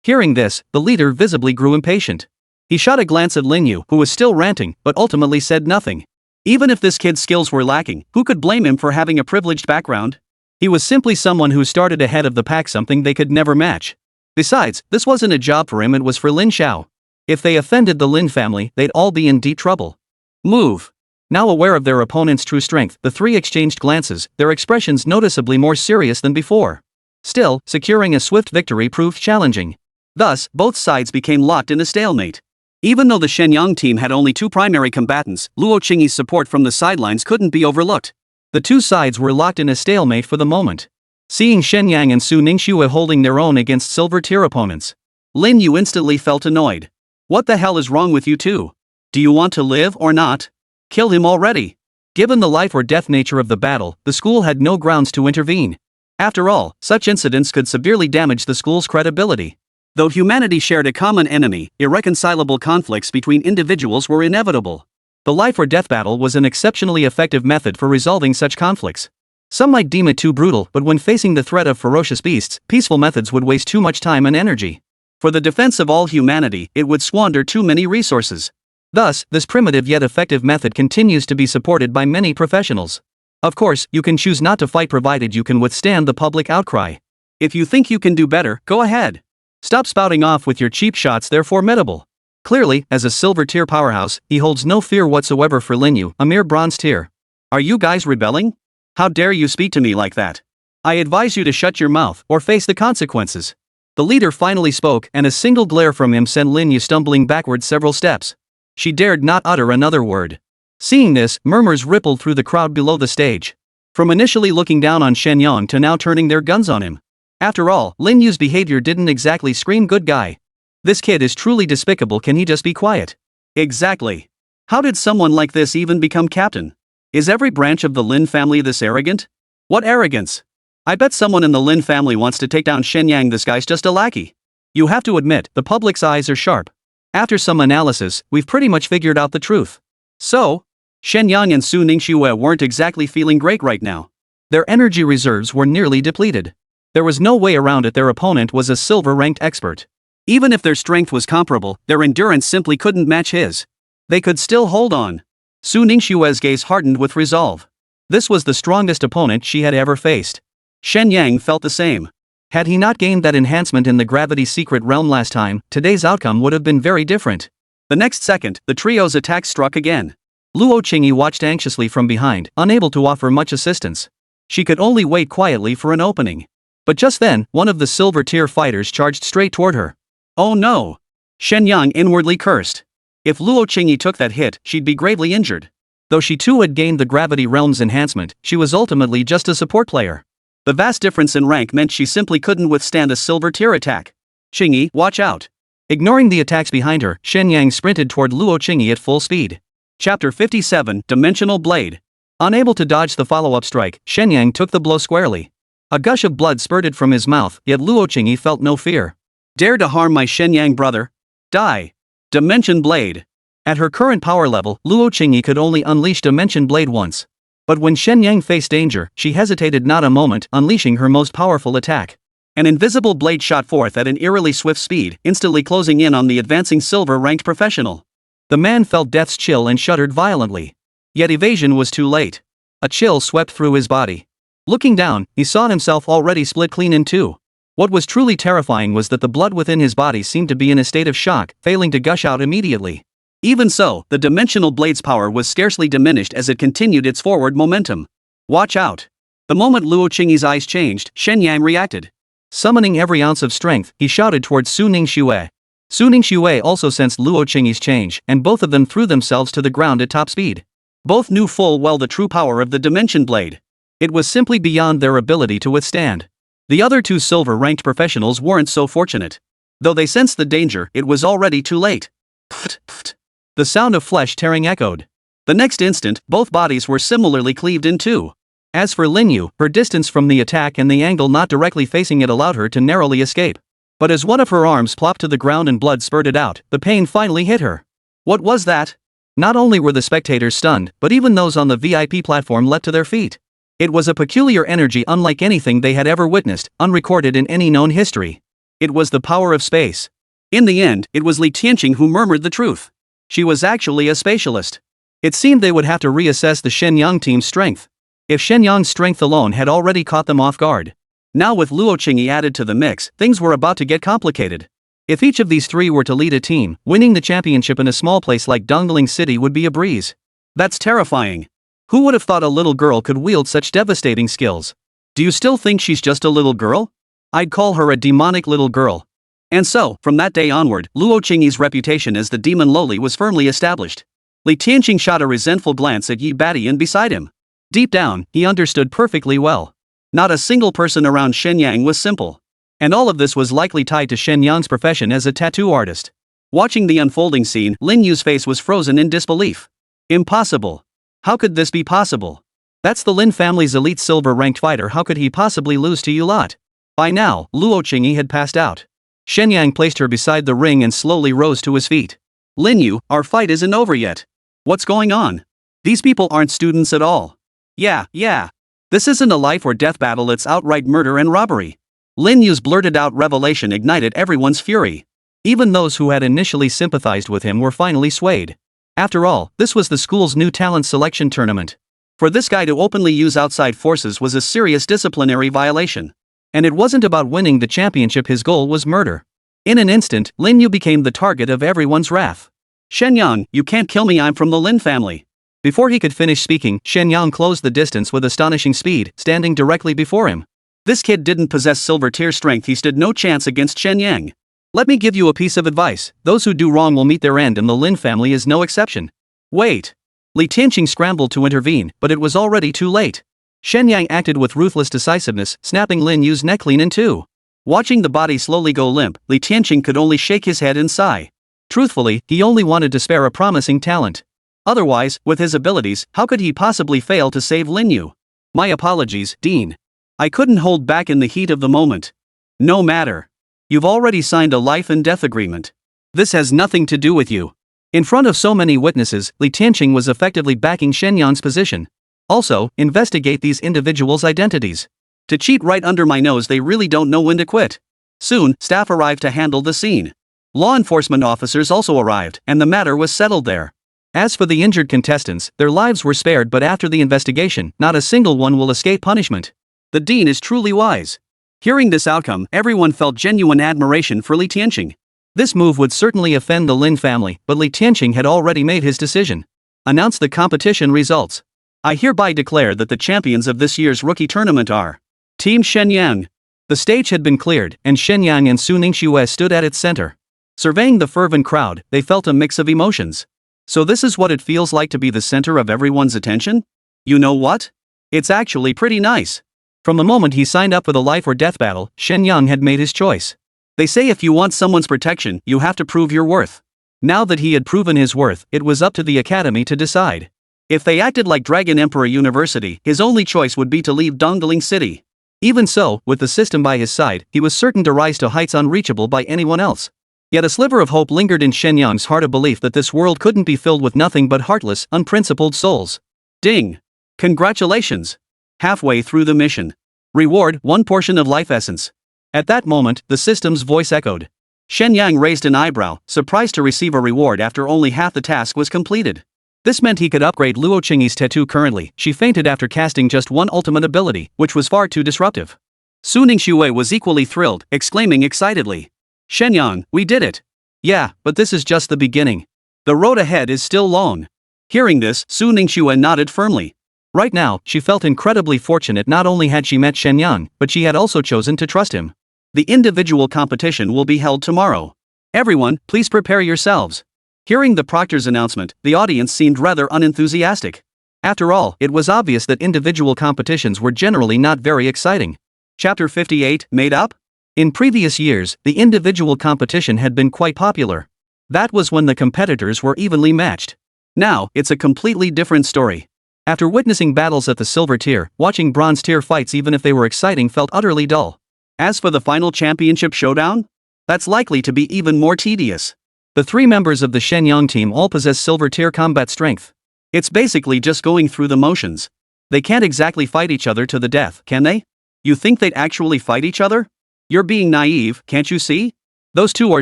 Speaker 1: Hearing this, the leader visibly grew impatient. He shot a glance at Lin Yu, who was still ranting, but ultimately said nothing. Even if this kid's skills were lacking, who could blame him for having a privileged background? He was simply someone who started ahead of the pack, something they could never match. Besides, this wasn't a job for him, it was for Lin Xiao. If they offended the Lin family, they'd all be in deep trouble. Move. Now aware of their opponent's true strength, the 3 exchanged glances, their expressions noticeably more serious than before. Still, securing a swift victory proved challenging. Thus, both sides became locked in a stalemate. Even though the Shenyang team had only 2 primary combatants, Luo Qingyi's support from the sidelines couldn't be overlooked. The 2 sides were locked in a stalemate for the moment. Seeing Shen Yang and Su Ningxue holding their own against silver-tier opponents, Lin Yu instantly felt annoyed. What the hell is wrong with you two? Do you want to live or not? Kill him already. Given the life or death nature of the battle, the school had no grounds to intervene. After all, such incidents could severely damage the school's credibility. Though humanity shared a common enemy, irreconcilable conflicts between individuals were inevitable. The life or death battle was an exceptionally effective method for resolving such conflicts. Some might deem it too brutal, but when facing the threat of ferocious beasts, peaceful methods would waste too much time and energy. For the defense of all humanity, it would squander too many resources. Thus, this primitive yet effective method continues to be supported by many professionals. Of course, you can choose not to fight provided you can withstand the public outcry. If you think you can do better, go ahead. Stop spouting off with your cheap shots, they're formidable. Clearly, as a silver tier powerhouse, he holds no fear whatsoever for Lin Yu, a mere bronze tier. Are you guys rebelling? How dare you speak to me like that? I advise you to shut your mouth, or face the consequences. The leader finally spoke, and a single glare from him sent Lin Yu stumbling backward several steps. She dared not utter another word. Seeing this, murmurs rippled through the crowd below the stage. From initially looking down on Shen Yang to now turning their guns on him. After all, Lin Yu's behavior didn't exactly scream good guy. This kid is truly despicable, can he just be quiet? Exactly. How did someone like this even become captain? Is every branch of the Lin family this arrogant? What arrogance? I bet someone in the Lin family wants to take down Shen Yang. This guy's just a lackey. You have to admit, the public's eyes are sharp. After some analysis, we've pretty much figured out the truth. So, Shen Yang and Su Ningxue weren't exactly feeling great right now. Their energy reserves were nearly depleted. There was no way around it, their opponent was a silver-ranked expert. Even if their strength was comparable, their endurance simply couldn't match his. They could still hold on. Su Ningxue's gaze hardened with resolve. This was the strongest opponent she had ever faced. Shen Yang felt the same. Had he not gained that enhancement in the gravity secret realm last time, today's outcome would have been very different. The next second, the trio's attack struck again. Luo Qingyi watched anxiously from behind, unable to offer much assistance. She could only wait quietly for an opening. But just then, one of the silver-tier fighters charged straight toward her. Oh no! Shen Yang inwardly cursed. If Luo Qingyi took that hit, she'd be gravely injured. Though she too had gained the gravity realm's enhancement, she was ultimately just a support player. The vast difference in rank meant she simply couldn't withstand a silver-tier attack. Qingyi, watch out! Ignoring the attacks behind her, Shen Yang sprinted toward Luo Qingyi at full speed. Chapter 57, Dimensional Blade. Unable to dodge the follow-up strike, Shen Yang took the blow squarely. A gush of blood spurted from his mouth, yet Luo Qingyi felt no fear. Dare to harm my Shen Yang brother? Die! Dimension Blade.
Speaker 2: At her current power level, Luo Qingyi could only unleash Dimension Blade once. But when Shen Yang faced danger, she hesitated not a moment, unleashing her most powerful attack. An invisible blade shot forth at an eerily swift speed, instantly closing in on the advancing silver-ranked professional. The man felt death's chill and shuddered violently. Yet evasion was too late. A chill swept through his body. Looking down, he saw himself already split clean in two. What was truly terrifying was that the blood within his body seemed to be in a state of shock, failing to gush out immediately. Even so, the dimensional blade's power was scarcely diminished as it continued its forward momentum. Watch out! The moment Luo Qingyi's eyes changed, Shen Yang reacted. Summoning every ounce of strength, he shouted towards Su Ningxue. Su Ningxue also sensed Luo Qingyi's change, and both of them threw themselves to the ground at top speed. Both knew full well the true power of the Dimension Blade. It was simply beyond their ability to withstand. The other two silver-ranked professionals weren't so fortunate. Though they sensed the danger, it was already too late. Pft, pft. The sound of flesh tearing echoed. The next instant, both bodies were similarly cleaved in two. As for Linyu, her distance from the attack and the angle not directly facing it allowed her to narrowly escape. But as one of her arms plopped to the ground and blood spurted out, the pain finally hit her. What was that? Not only were the spectators stunned, but even those on the VIP platform leapt to their feet. It was a peculiar energy unlike anything they had ever witnessed, unrecorded in any known history. It was the power of space. In the end, it was Li Tianqing who murmured the truth. She was actually a spatialist. It seemed they would have to reassess the Shen Yang team's strength. If Shen Yang's strength alone had already caught them off guard. Now with Luo Qingyi added to the mix, things were about to get complicated. If each of these three were to lead a team, winning the championship in a small place like Dongling City would be a breeze. That's terrifying. Who would have thought a little girl could wield such devastating skills? Do you still think she's just a little girl? I'd call her a demonic little girl. And so, from that day onward, Luo Qingyi's reputation as the demon loli was firmly established. Li Tianqing shot a resentful glance at Yi Badian beside him. Deep down, he understood perfectly well. Not a single person around Shen Yang was simple. And all of this was likely tied to Shen Yang's profession as a tattoo artist. Watching the unfolding scene, Lin Yu's face was frozen in disbelief. Impossible. How could this be possible? That's the Lin family's elite silver-ranked fighter. How could he possibly lose to Yulat? By now, Luo Qingyi had passed out. Shen Yang placed her beside the ring and slowly rose to his feet. Lin Yu, our fight isn't over yet. What's going on? These people aren't students at all. Yeah. This isn't a life or death battle, it's outright murder and robbery. Lin Yu's blurted out revelation ignited everyone's fury. Even those who had initially sympathized with him were finally swayed. After all, this was the school's new talent selection tournament. For this guy to openly use outside forces was a serious disciplinary violation. And it wasn't about winning the championship, his goal was murder. In an instant, Lin Yu became the target of everyone's wrath. Shen Yang, you can't kill me, I'm from the Lin family. Before he could finish speaking, Shen Yang closed the distance with astonishing speed, standing directly before him. This kid didn't possess silver tier strength, he stood no chance against Shen Yang. Let me give you a piece of advice, those who do wrong will meet their end, and the Lin family is no exception. Wait. Li Tianqing scrambled to intervene, but it was already too late. Shen Yang acted with ruthless decisiveness, snapping Lin Yu's neck clean in two. Watching the body slowly go limp, Li Tianqing could only shake his head and sigh. Truthfully, he only wanted to spare a promising talent. Otherwise, with his abilities, how could he possibly fail to save Lin Yu? My apologies, Dean. I couldn't hold back in the heat of the moment. No matter. You've already signed a life and death agreement. This has nothing to do with you. In front of so many witnesses, Li Tianqing was effectively backing Shen Yang's position. Also, investigate these individuals' identities. To cheat right under my nose, they really don't know when to quit. Soon, staff arrived to handle the scene. Law enforcement officers also arrived, and the matter was settled there. As for the injured contestants, their lives were spared, but after the investigation, not a single one will escape punishment. The dean is truly wise. Hearing this outcome, everyone felt genuine admiration for Li Tianqing. This move would certainly offend the Lin family, but Li Tianqing had already made his decision. Announce the competition results. I hereby declare that the champions of this year's rookie tournament are Team Shen Yang. The stage had been cleared, and Shen Yang and Su Ningxue stood at its center. Surveying the fervent crowd, they felt a mix of emotions. So this is what it feels like to be the center of everyone's attention? You know what? It's actually pretty nice. From the moment he signed up for the life or death battle, Shen Yang had made his choice. They say if you want someone's protection, you have to prove your worth. Now that he had proven his worth, it was up to the academy to decide. If they acted like Dragon Emperor University, his only choice would be to leave Dongling City. Even so, with the system by his side, he was certain to rise to heights unreachable by anyone else.
Speaker 1: Yet a sliver of hope lingered in Shen Yang's heart, a belief that this world couldn't be filled with nothing but heartless, unprincipled souls.
Speaker 2: Ding! Congratulations! Halfway through the mission. Reward 1 portion of life essence.
Speaker 1: At that moment, the system's voice echoed.
Speaker 2: Shen Yang raised an eyebrow, surprised to receive a reward after only half the task was completed.
Speaker 1: This meant he could upgrade Luo Qingyi's tattoo. Currently, she fainted after casting just one ultimate ability, which was far too disruptive.
Speaker 2: Su Ningxue was equally thrilled, exclaiming excitedly. Shen Yang, we did it!
Speaker 1: Yeah, but this is just the beginning.
Speaker 2: The road ahead is still long. Hearing this, Su Ningxue nodded firmly.
Speaker 1: Right now, she felt incredibly fortunate. Not only had she met Shen Yang, but she had also chosen to trust him.
Speaker 2: The individual competition will be held tomorrow. Everyone, please prepare yourselves. Hearing the proctor's announcement, the audience seemed rather unenthusiastic.
Speaker 1: After all, it was obvious that individual competitions were generally not very exciting.
Speaker 2: Chapter 58, Made Up?
Speaker 1: In previous years, the individual competition had been quite popular. That was when the competitors were evenly matched.
Speaker 2: Now, it's a completely different story.
Speaker 1: After witnessing battles at the silver tier, watching bronze tier fights, even if they were exciting, felt utterly dull.
Speaker 2: As for the final championship showdown? That's likely to be even more tedious.
Speaker 1: The 3 members of the Shen Yang team all possess silver tier combat strength.
Speaker 2: It's basically just going through the motions. They can't exactly fight each other to the death, can they? You think they'd actually fight each other? You're being naive, can't you see? Those 2 are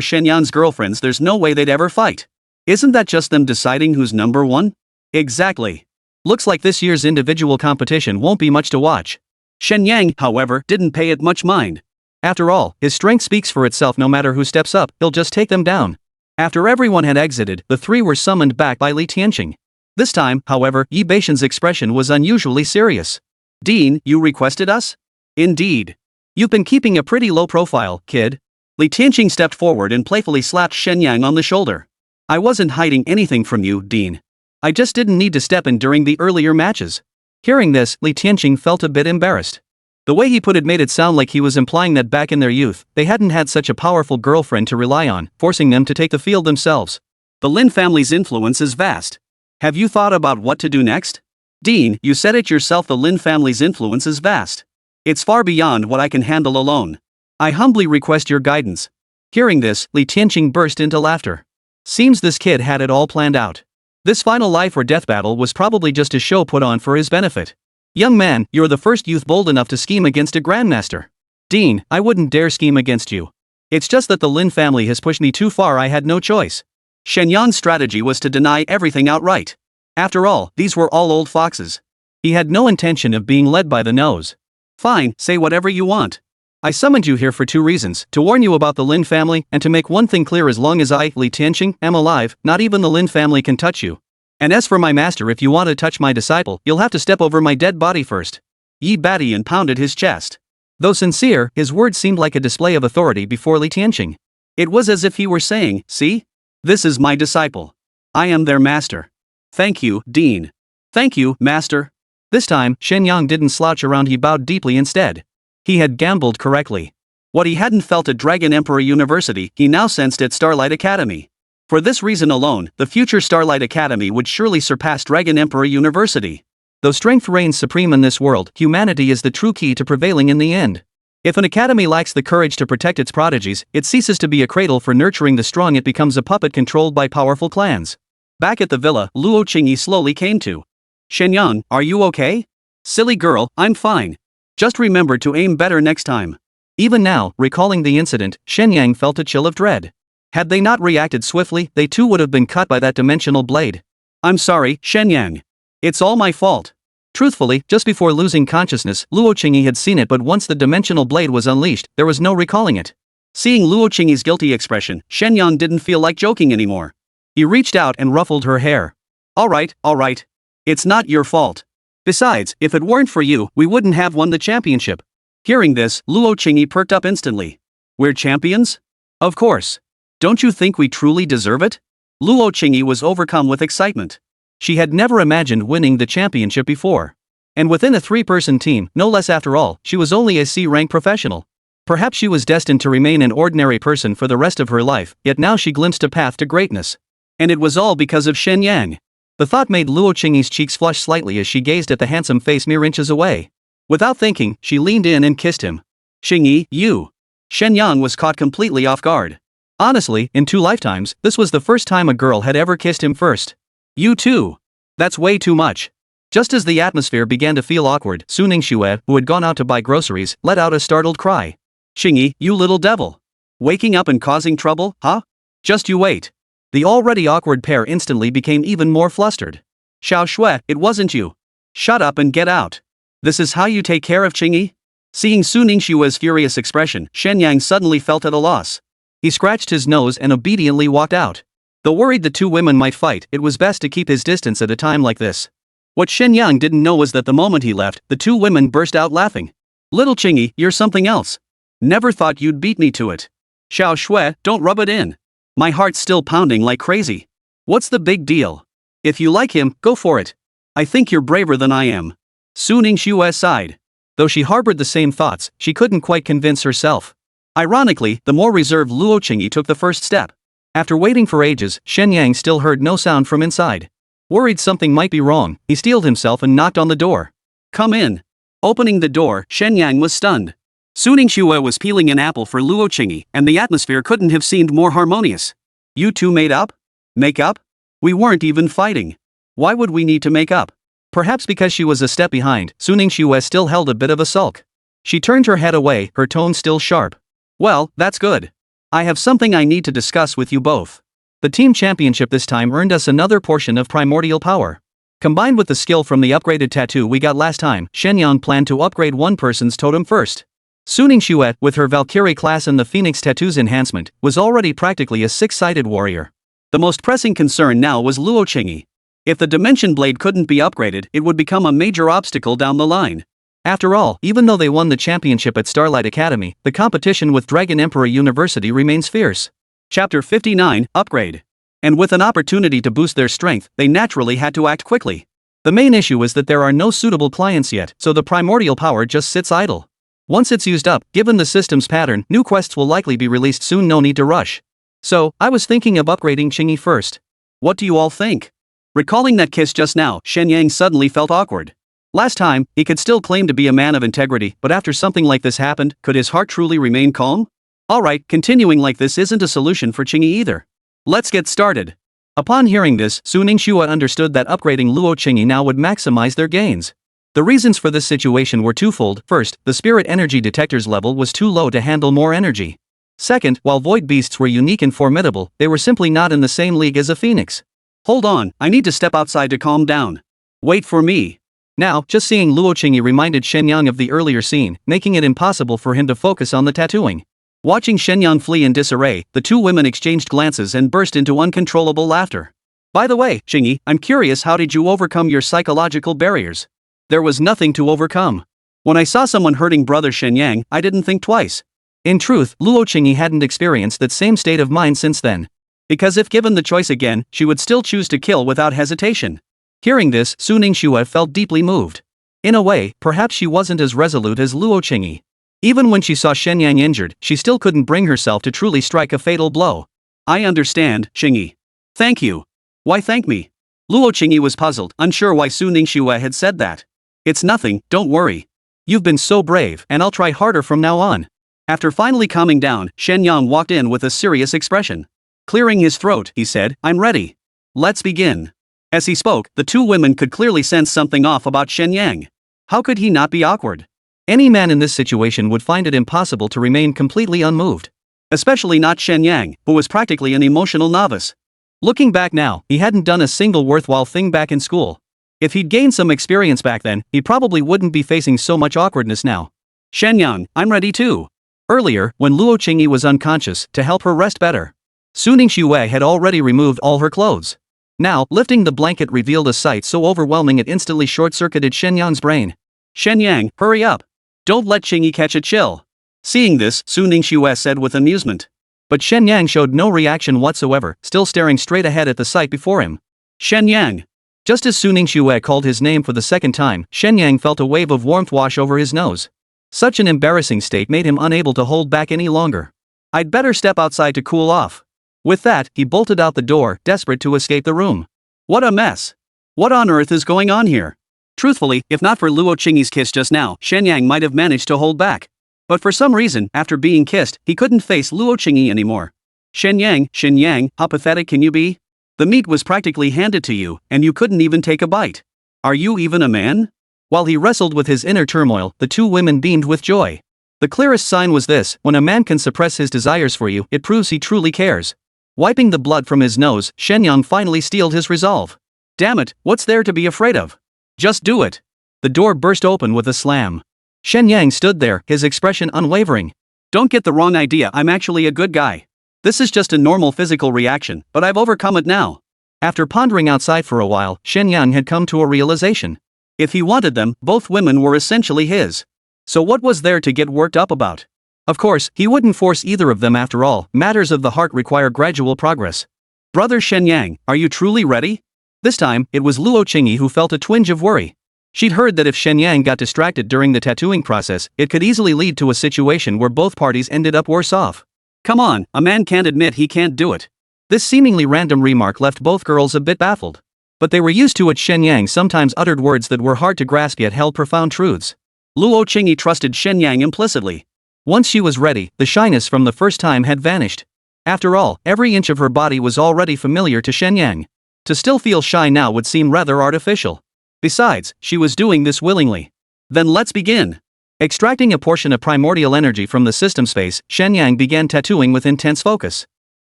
Speaker 2: Shen Yang's girlfriends. There's no way they'd ever fight. Isn't that just them deciding who's number 1? Exactly.
Speaker 1: Looks like this year's individual competition won't be much to watch.
Speaker 2: Shen Yang, however, didn't pay it much mind.
Speaker 1: After all, his strength speaks for itself. No matter who steps up, he'll just take them down. After everyone had exited, the 3 were summoned back by Li Tianqing. This time, however, Yi Beishan's expression was unusually serious.
Speaker 2: Dean, you requested us? Indeed.
Speaker 1: You've been keeping a pretty low profile, kid.
Speaker 2: Li Tianqing stepped forward and playfully slapped Shen Yang on the shoulder. I wasn't hiding anything from you, Dean.
Speaker 1: I just didn't need to step in during the earlier matches. Hearing this, Li Tianqing felt a bit embarrassed. The way he put it made it sound like he was implying that back in their youth, they hadn't had such a powerful girlfriend to rely on, forcing them to take the field themselves.
Speaker 2: The Lin family's influence is vast. Have you thought about what to do next? Dean, you said it yourself, the Lin family's influence is vast. It's far beyond what I can handle alone.
Speaker 1: I humbly request your guidance. Hearing this, Li Tianqing burst into laughter. Seems this kid had it all planned out. This final life or death battle was probably just a show put on for his benefit. Young man, you're the first youth bold enough to scheme against a grandmaster. Dean, I wouldn't dare scheme against you. It's just that the Lin family has pushed me too far. I had no choice.
Speaker 2: Shen Yang's strategy was to deny everything outright. After all, these were all old foxes.
Speaker 1: He had no intention of being led by the nose.
Speaker 2: Fine, say whatever you want.
Speaker 1: I summoned you here for 2 reasons, to warn you about the Lin family, and to make one thing clear: as long as I, Li Tianqing, am alive, not even the Lin family can touch you. And as for my master, if you want to touch my disciple, you'll have to step over my dead body first.
Speaker 2: Yi Badian pounded his chest.
Speaker 1: Though sincere, his words seemed like a display of authority before Li Tianqing.
Speaker 2: It was as if he were saying, see? This is my disciple. I am their master. Thank you, Dean. Thank you, master.
Speaker 1: This time, Shen Yang didn't slouch around, he bowed deeply instead. He had gambled correctly.
Speaker 2: What he hadn't felt at Dragon Emperor University, he now sensed at Starlight Academy. For this reason alone, the future Starlight Academy would surely surpass Dragon Emperor University.
Speaker 1: Though strength reigns supreme in this world, humanity is the true key to prevailing in the end. If an academy lacks the courage to protect its prodigies, it ceases to be a cradle for nurturing the strong. It becomes a puppet controlled by powerful clans.
Speaker 2: Back at the villa, Luo Qingyi slowly came to. Shen Yang, are you okay? Silly girl, I'm fine. Just remember to aim better next time.
Speaker 1: Even now, recalling the incident, Shen Yang felt a chill of dread. Had they not reacted swiftly, they too would have been cut by that dimensional blade.
Speaker 2: I'm sorry, Shen Yang. It's all my fault.
Speaker 1: Truthfully, just before losing consciousness, Luo Qingyi had seen it, but once the dimensional blade was unleashed, there was no recalling it.
Speaker 2: Seeing Luo Qingyi's guilty expression, Shen Yang didn't feel like joking anymore. He reached out and ruffled her hair. All right. It's not your fault. Besides, if it weren't for you, we wouldn't have won the championship. Hearing this, Luo Qingyi perked up instantly. We're champions? Of course. Don't you think we truly deserve it? Luo Qingyi was overcome with excitement.
Speaker 1: She had never imagined winning the championship before. And within a 3-person team, no less. After all, she was only a C-rank professional. Perhaps she was destined to remain an ordinary person for the rest of her life, yet now she glimpsed a path to greatness.
Speaker 2: And it was all because of Shen Yang.
Speaker 1: The thought made Luo Qingyi's cheeks flush slightly as she gazed at the handsome face mere inches away. Without thinking, she leaned in and kissed him.
Speaker 2: Qingyi, you. Shen Yang was caught completely off guard. Honestly, in 2 lifetimes, this was the first time a girl had ever kissed him first. You too. That's way too much. Just as the atmosphere began to feel awkward, Su Ningxue, who had gone out to buy groceries, let out a startled cry. Qingyi, you little devil. Waking up and causing trouble, huh? Just you wait. The already awkward pair instantly became even more flustered. Xiao Shui, it wasn't you. Shut up and get out. This is how you take care of Qingyi? Seeing Su Ningxue's furious expression, Shen Yang suddenly felt at a loss. He scratched his nose and obediently walked out. Though worried the 2 women might fight, it was best to keep his distance at a time like this. What Shen Yang didn't know was that the moment he left, the 2 women burst out laughing. Little Qingyi, you're something else. Never thought you'd beat me to it. Xiao Shui, don't rub it in. My heart's still pounding like crazy. What's the big deal? If you like him, go for it. I think you're braver than I am. Su Ningxue sighed. Though she harbored the same thoughts, she couldn't quite convince herself. Ironically, the more reserved Luo Qingyi took the first step. After waiting for ages, Shen Yang still heard no sound from inside. Worried something might be wrong, he steeled himself and knocked on the door. Come in. Opening the door, Shen Yang was stunned. Su Ningxue was peeling an apple for Luo Qingyi, and the atmosphere couldn't have seemed more harmonious. You two made up? Make up? We weren't even fighting. Why would we need to make up? Perhaps because she was a step behind, Su Ningxue still held a bit of a sulk. She turned her head away, her tone still sharp. Well, that's good. I have something I need to discuss with you both. The team championship this time earned us another portion of primordial power. Combined with the skill from the upgraded tattoo we got last time, Shen Yang planned to upgrade one person's totem first. Su Ningxue, with her Valkyrie class and the Phoenix Tattoos enhancement, was already practically a 6-sided warrior. The most pressing concern now was Luo Qingyi. If the Dimension Blade couldn't be upgraded, it would become a major obstacle down the line. After all, even though they won the championship at Starlight Academy, the competition with Dragon Emperor University remains fierce. Chapter 59, Upgrade. And with an opportunity to boost their strength, they naturally had to act quickly. The main issue is that there are no suitable clients yet, so the primordial power just sits idle. Once it's used up, given the system's pattern, new quests will likely be released soon, no need to rush. So, I was thinking of upgrading Qingyi first. What do you all think? Recalling that kiss just now, Shen Yang suddenly felt awkward. Last time, he could still claim to be a man of integrity, but after something like this happened, could his heart truly remain calm? Alright, continuing like this isn't a solution for Qingyi either. Let's get started. Upon hearing this, Su Ningxue understood that upgrading Luo Qingyi now would maximize their gains. The reasons for this situation were twofold. First, the spirit energy detector's level was too low to handle more energy. Second, while void beasts were unique and formidable, they were simply not in the same league as a phoenix. Hold on, I need to step outside to calm down. Wait for me. Now, just seeing Luo Qingyi reminded Shen Yang of the earlier scene, making it impossible for him to focus on the tattooing. Watching Shen Yang flee in disarray, the 2 women exchanged glances and burst into uncontrollable laughter. By the way, Qingyi, I'm curious, how did you overcome your psychological barriers? There was nothing to overcome. When I saw someone hurting brother Shen Yang, I didn't think twice. In truth, Luo Qingyi hadn't experienced that same state of mind since then. Because if given the choice again, she would still choose to kill without hesitation. Hearing this, Su Ningxue felt deeply moved. In a way, perhaps she wasn't as resolute as Luo Qingyi. Even when she saw Shen Yang injured, she still couldn't bring herself to truly strike a fatal blow. I understand, Qingyi. Thank you. Why thank me? Luo Qingyi was puzzled, unsure why Su Ningxue had said that. It's nothing, don't worry. You've been so brave, and I'll try harder from now on. After finally calming down, Shen Yang walked in with a serious expression. Clearing his throat, he said, I'm ready. Let's begin. As he spoke, the 2 women could clearly sense something off about Shen Yang. How could he not be awkward? Any man in this situation would find it impossible to remain completely unmoved. Especially not Shen Yang, who was practically an emotional novice. Looking back now, he hadn't done a single worthwhile thing back in school. If he'd gained some experience back then, he probably wouldn't be facing so much awkwardness now. Shen Yang, I'm ready too. Earlier, when Luo Qingyi was unconscious, to help her rest better, Su Ningxue had already removed all her clothes. Now, lifting the blanket revealed a sight so overwhelming it instantly short-circuited Shen Yang's brain. Shen Yang, hurry up. Don't let Qingyi catch a chill. Seeing this, Su Ningxue said with amusement. But Shen Yang showed no reaction whatsoever, still staring straight ahead at the sight before him. Shen Yang. Just as Su Ningxue called his name for the second time, Shen Yang felt a wave of warmth wash over his nose. Such an embarrassing state made him unable to hold back any longer. I'd better step outside to cool off. With that, he bolted out the door, desperate to escape the room. What a mess. What on earth is going on here? Truthfully, if not for Luo Qingyi's kiss just now, Shen Yang might have managed to hold back. But for some reason, after being kissed, he couldn't face Luo Qingyi anymore. Shen Yang, how pathetic can you be? The meat was practically handed to you, and you couldn't even take a bite. Are you even a man? While he wrestled with his inner turmoil, the two women beamed with joy. The clearest sign was this: when a man can suppress his desires for you, it proves he truly cares. Wiping the blood from his nose, Shen Yang finally steeled his resolve. Damn it, what's there to be afraid of? Just do it. The door burst open with a slam. Shen Yang stood there, his expression unwavering. Don't get the wrong idea, I'm actually a good guy. This is just a normal physical reaction, but I've overcome it now. After pondering outside for a while, Shen Yang had come to a realization. If he wanted them, both women were essentially his. So what was there to get worked up about? Of course, he wouldn't force either of them after all, matters of the heart require gradual progress. Brother Shen Yang, are you truly ready? This time, it was Luo Qingyi who felt a twinge of worry. She'd heard that if Shen Yang got distracted during the tattooing process, it could easily lead to a situation where both parties ended up worse off. Come on, a man can't admit he can't do it. This seemingly random remark left both girls a bit baffled. But they were used to it. Shen Yang sometimes uttered words that were hard to grasp yet held profound truths. Luo Qingyi trusted Shen Yang implicitly. Once she was ready, the shyness from the first time had vanished. After all, every inch of her body was already familiar to Shen Yang. To still feel shy now would seem rather artificial. Besides, she was doing this willingly. Then let's begin. Extracting a portion of primordial energy from the system space, Shen Yang began tattooing with intense focus.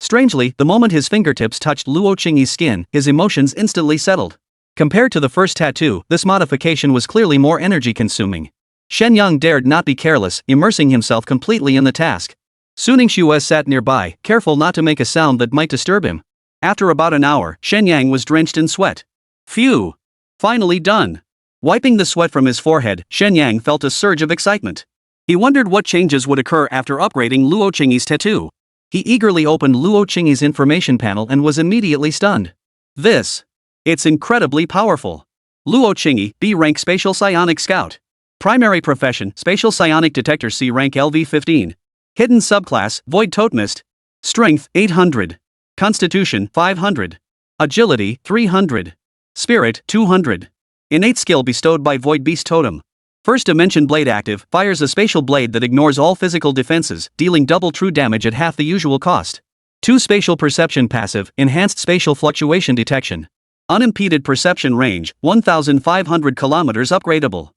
Speaker 2: Strangely, the moment his fingertips touched Luo Qingyi's skin, his emotions instantly settled. Compared to the first tattoo, this modification was clearly more energy-consuming. Shen Yang dared not be careless, immersing himself completely in the task. Su Ningxue sat nearby, careful not to make a sound that might disturb him. After about an hour, Shen Yang was drenched in sweat. Phew! Finally done. Wiping the sweat from his forehead, Shen Yang felt a surge of excitement. He wondered what changes would occur after upgrading Luo Qingyi's tattoo. He eagerly opened Luo Qingyi's information panel and was immediately stunned. It's incredibly powerful. Luo Qingyi, B rank Spatial Psionic Scout. Primary profession, Spatial Psionic Detector, C rank LV15. Hidden subclass, Void Totemist. Strength, 800. Constitution, 500. Agility, 300. Spirit, 200. Innate skill bestowed by Void Beast Totem. First Dimension Blade active, fires a spatial blade that ignores all physical defenses, dealing double true damage at half the usual cost. 2 Spatial Perception passive, enhanced spatial fluctuation detection. Unimpeded perception range, 1,500 kilometers upgradable.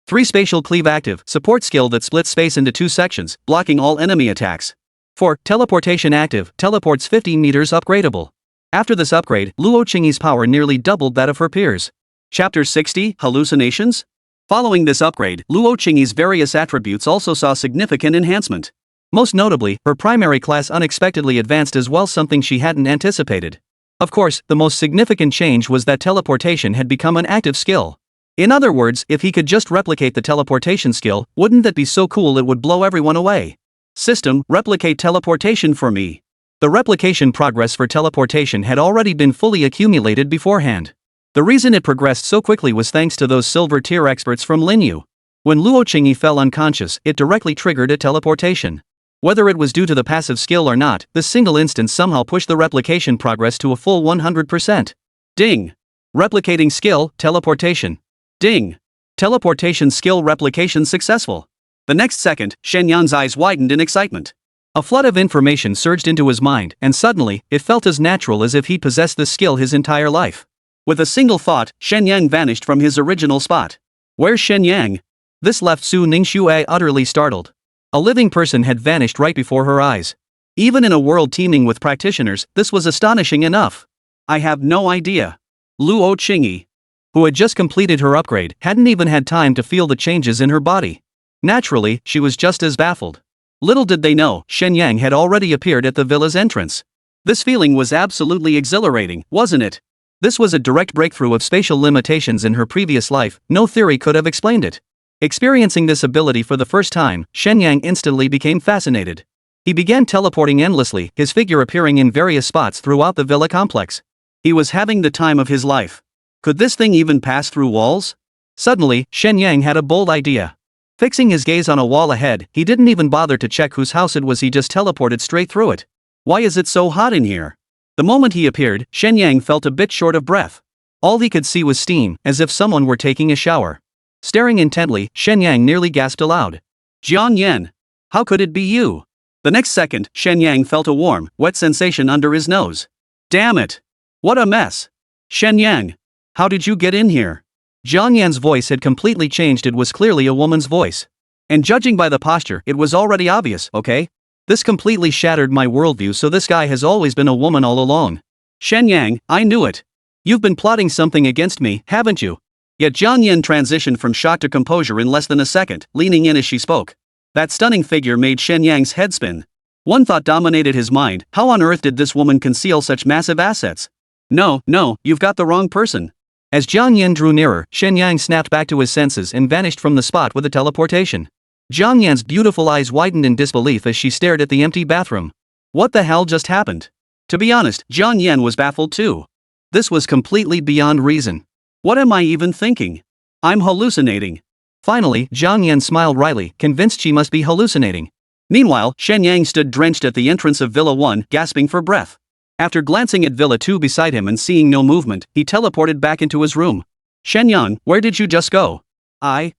Speaker 2: 3 Spatial Cleave active, support skill that splits space into 2 sections, blocking all enemy attacks. 4 Teleportation active, teleports 50 meters upgradable. After this upgrade, Luo Qingyi's power nearly doubled that of her peers. Chapter 60, Hallucinations? Following this upgrade, Luo Qingyi's various attributes also saw significant enhancement. Most notably, her primary class unexpectedly advanced as well, something she hadn't anticipated. Of course, the most significant change was that teleportation had become an active skill. In other words, if he could just replicate the teleportation skill, wouldn't that be so cool it would blow everyone away? System, replicate teleportation for me. The replication progress for teleportation had already been fully accumulated beforehand. The reason it progressed so quickly was thanks to those silver tier experts from Linyu. When Luo Qingyi fell unconscious, it directly triggered a teleportation. Whether it was due to the passive skill or not, this single instance somehow pushed the replication progress to a full 100%. Ding! Replicating skill, teleportation. Ding! Teleportation skill replication successful. The next second, Shen Yang's eyes widened in excitement. A flood of information surged into his mind, and suddenly, it felt as natural as if he possessed this skill his entire life. With a single thought, Shen Yang vanished from his original spot. Where's Shen Yang? This left Su Ningxue utterly startled. A living person had vanished right before her eyes. Even in a world teeming with practitioners, this was astonishing enough. I have no idea. Luo Qingyi, who had just completed her upgrade, hadn't even had time to feel the changes in her body. Naturally, she was just as baffled. Little did they know, Shen Yang had already appeared at the villa's entrance. This feeling was absolutely exhilarating, wasn't it? This was a direct breakthrough of spatial limitations in her previous life, no theory could have explained it. Experiencing this ability for the first time, Shen Yang instantly became fascinated. He began teleporting endlessly, his figure appearing in various spots throughout the villa complex. He was having the time of his life. Could this thing even pass through walls? Suddenly, Shen Yang had a bold idea. Fixing his gaze on a wall ahead, he didn't even bother to check whose house it was, he just teleported straight through it. Why is it so hot in here? The moment he appeared, Shen Yang felt a bit short of breath. All he could see was steam, as if someone were taking a shower. Staring intently, Shen Yang nearly gasped aloud. Jian Yan! How could it be you? The next second, Shen Yang felt a warm, wet sensation under his nose. Damn it! What a mess! Shen Yang! How did you get in here?
Speaker 1: Jiang Yan's voice had completely changed. It was clearly a woman's voice.
Speaker 2: And judging by the posture, it was already obvious, okay?
Speaker 1: This completely shattered my worldview, so this guy has always been a woman all along.
Speaker 2: Shen Yang, I knew it. You've been plotting something against me, haven't you? Yet Jiang Yan transitioned from shock to composure in less than a second, leaning in as she spoke. That stunning figure made Shen Yang's head spin. One thought dominated his mind: how on earth did this woman conceal such massive assets? No, you've got the wrong person.
Speaker 1: As Jiang Yan drew nearer, Shen Yang snapped back to his senses and vanished from the spot with a teleportation. Jiang Yan's beautiful eyes widened in disbelief as she stared at the empty bathroom. What the hell just happened? To be honest, Jiang Yan was baffled too. This was completely beyond reason. What am I even thinking? I'm hallucinating. Finally, Jiang Yan smiled wryly, convinced she must be hallucinating.
Speaker 2: Meanwhile, Shen Yang stood drenched at the entrance of Villa 1, gasping for breath. After glancing at Villa 2 beside him and seeing no movement, he teleported back into his room. Shen Yang, where did you just go? I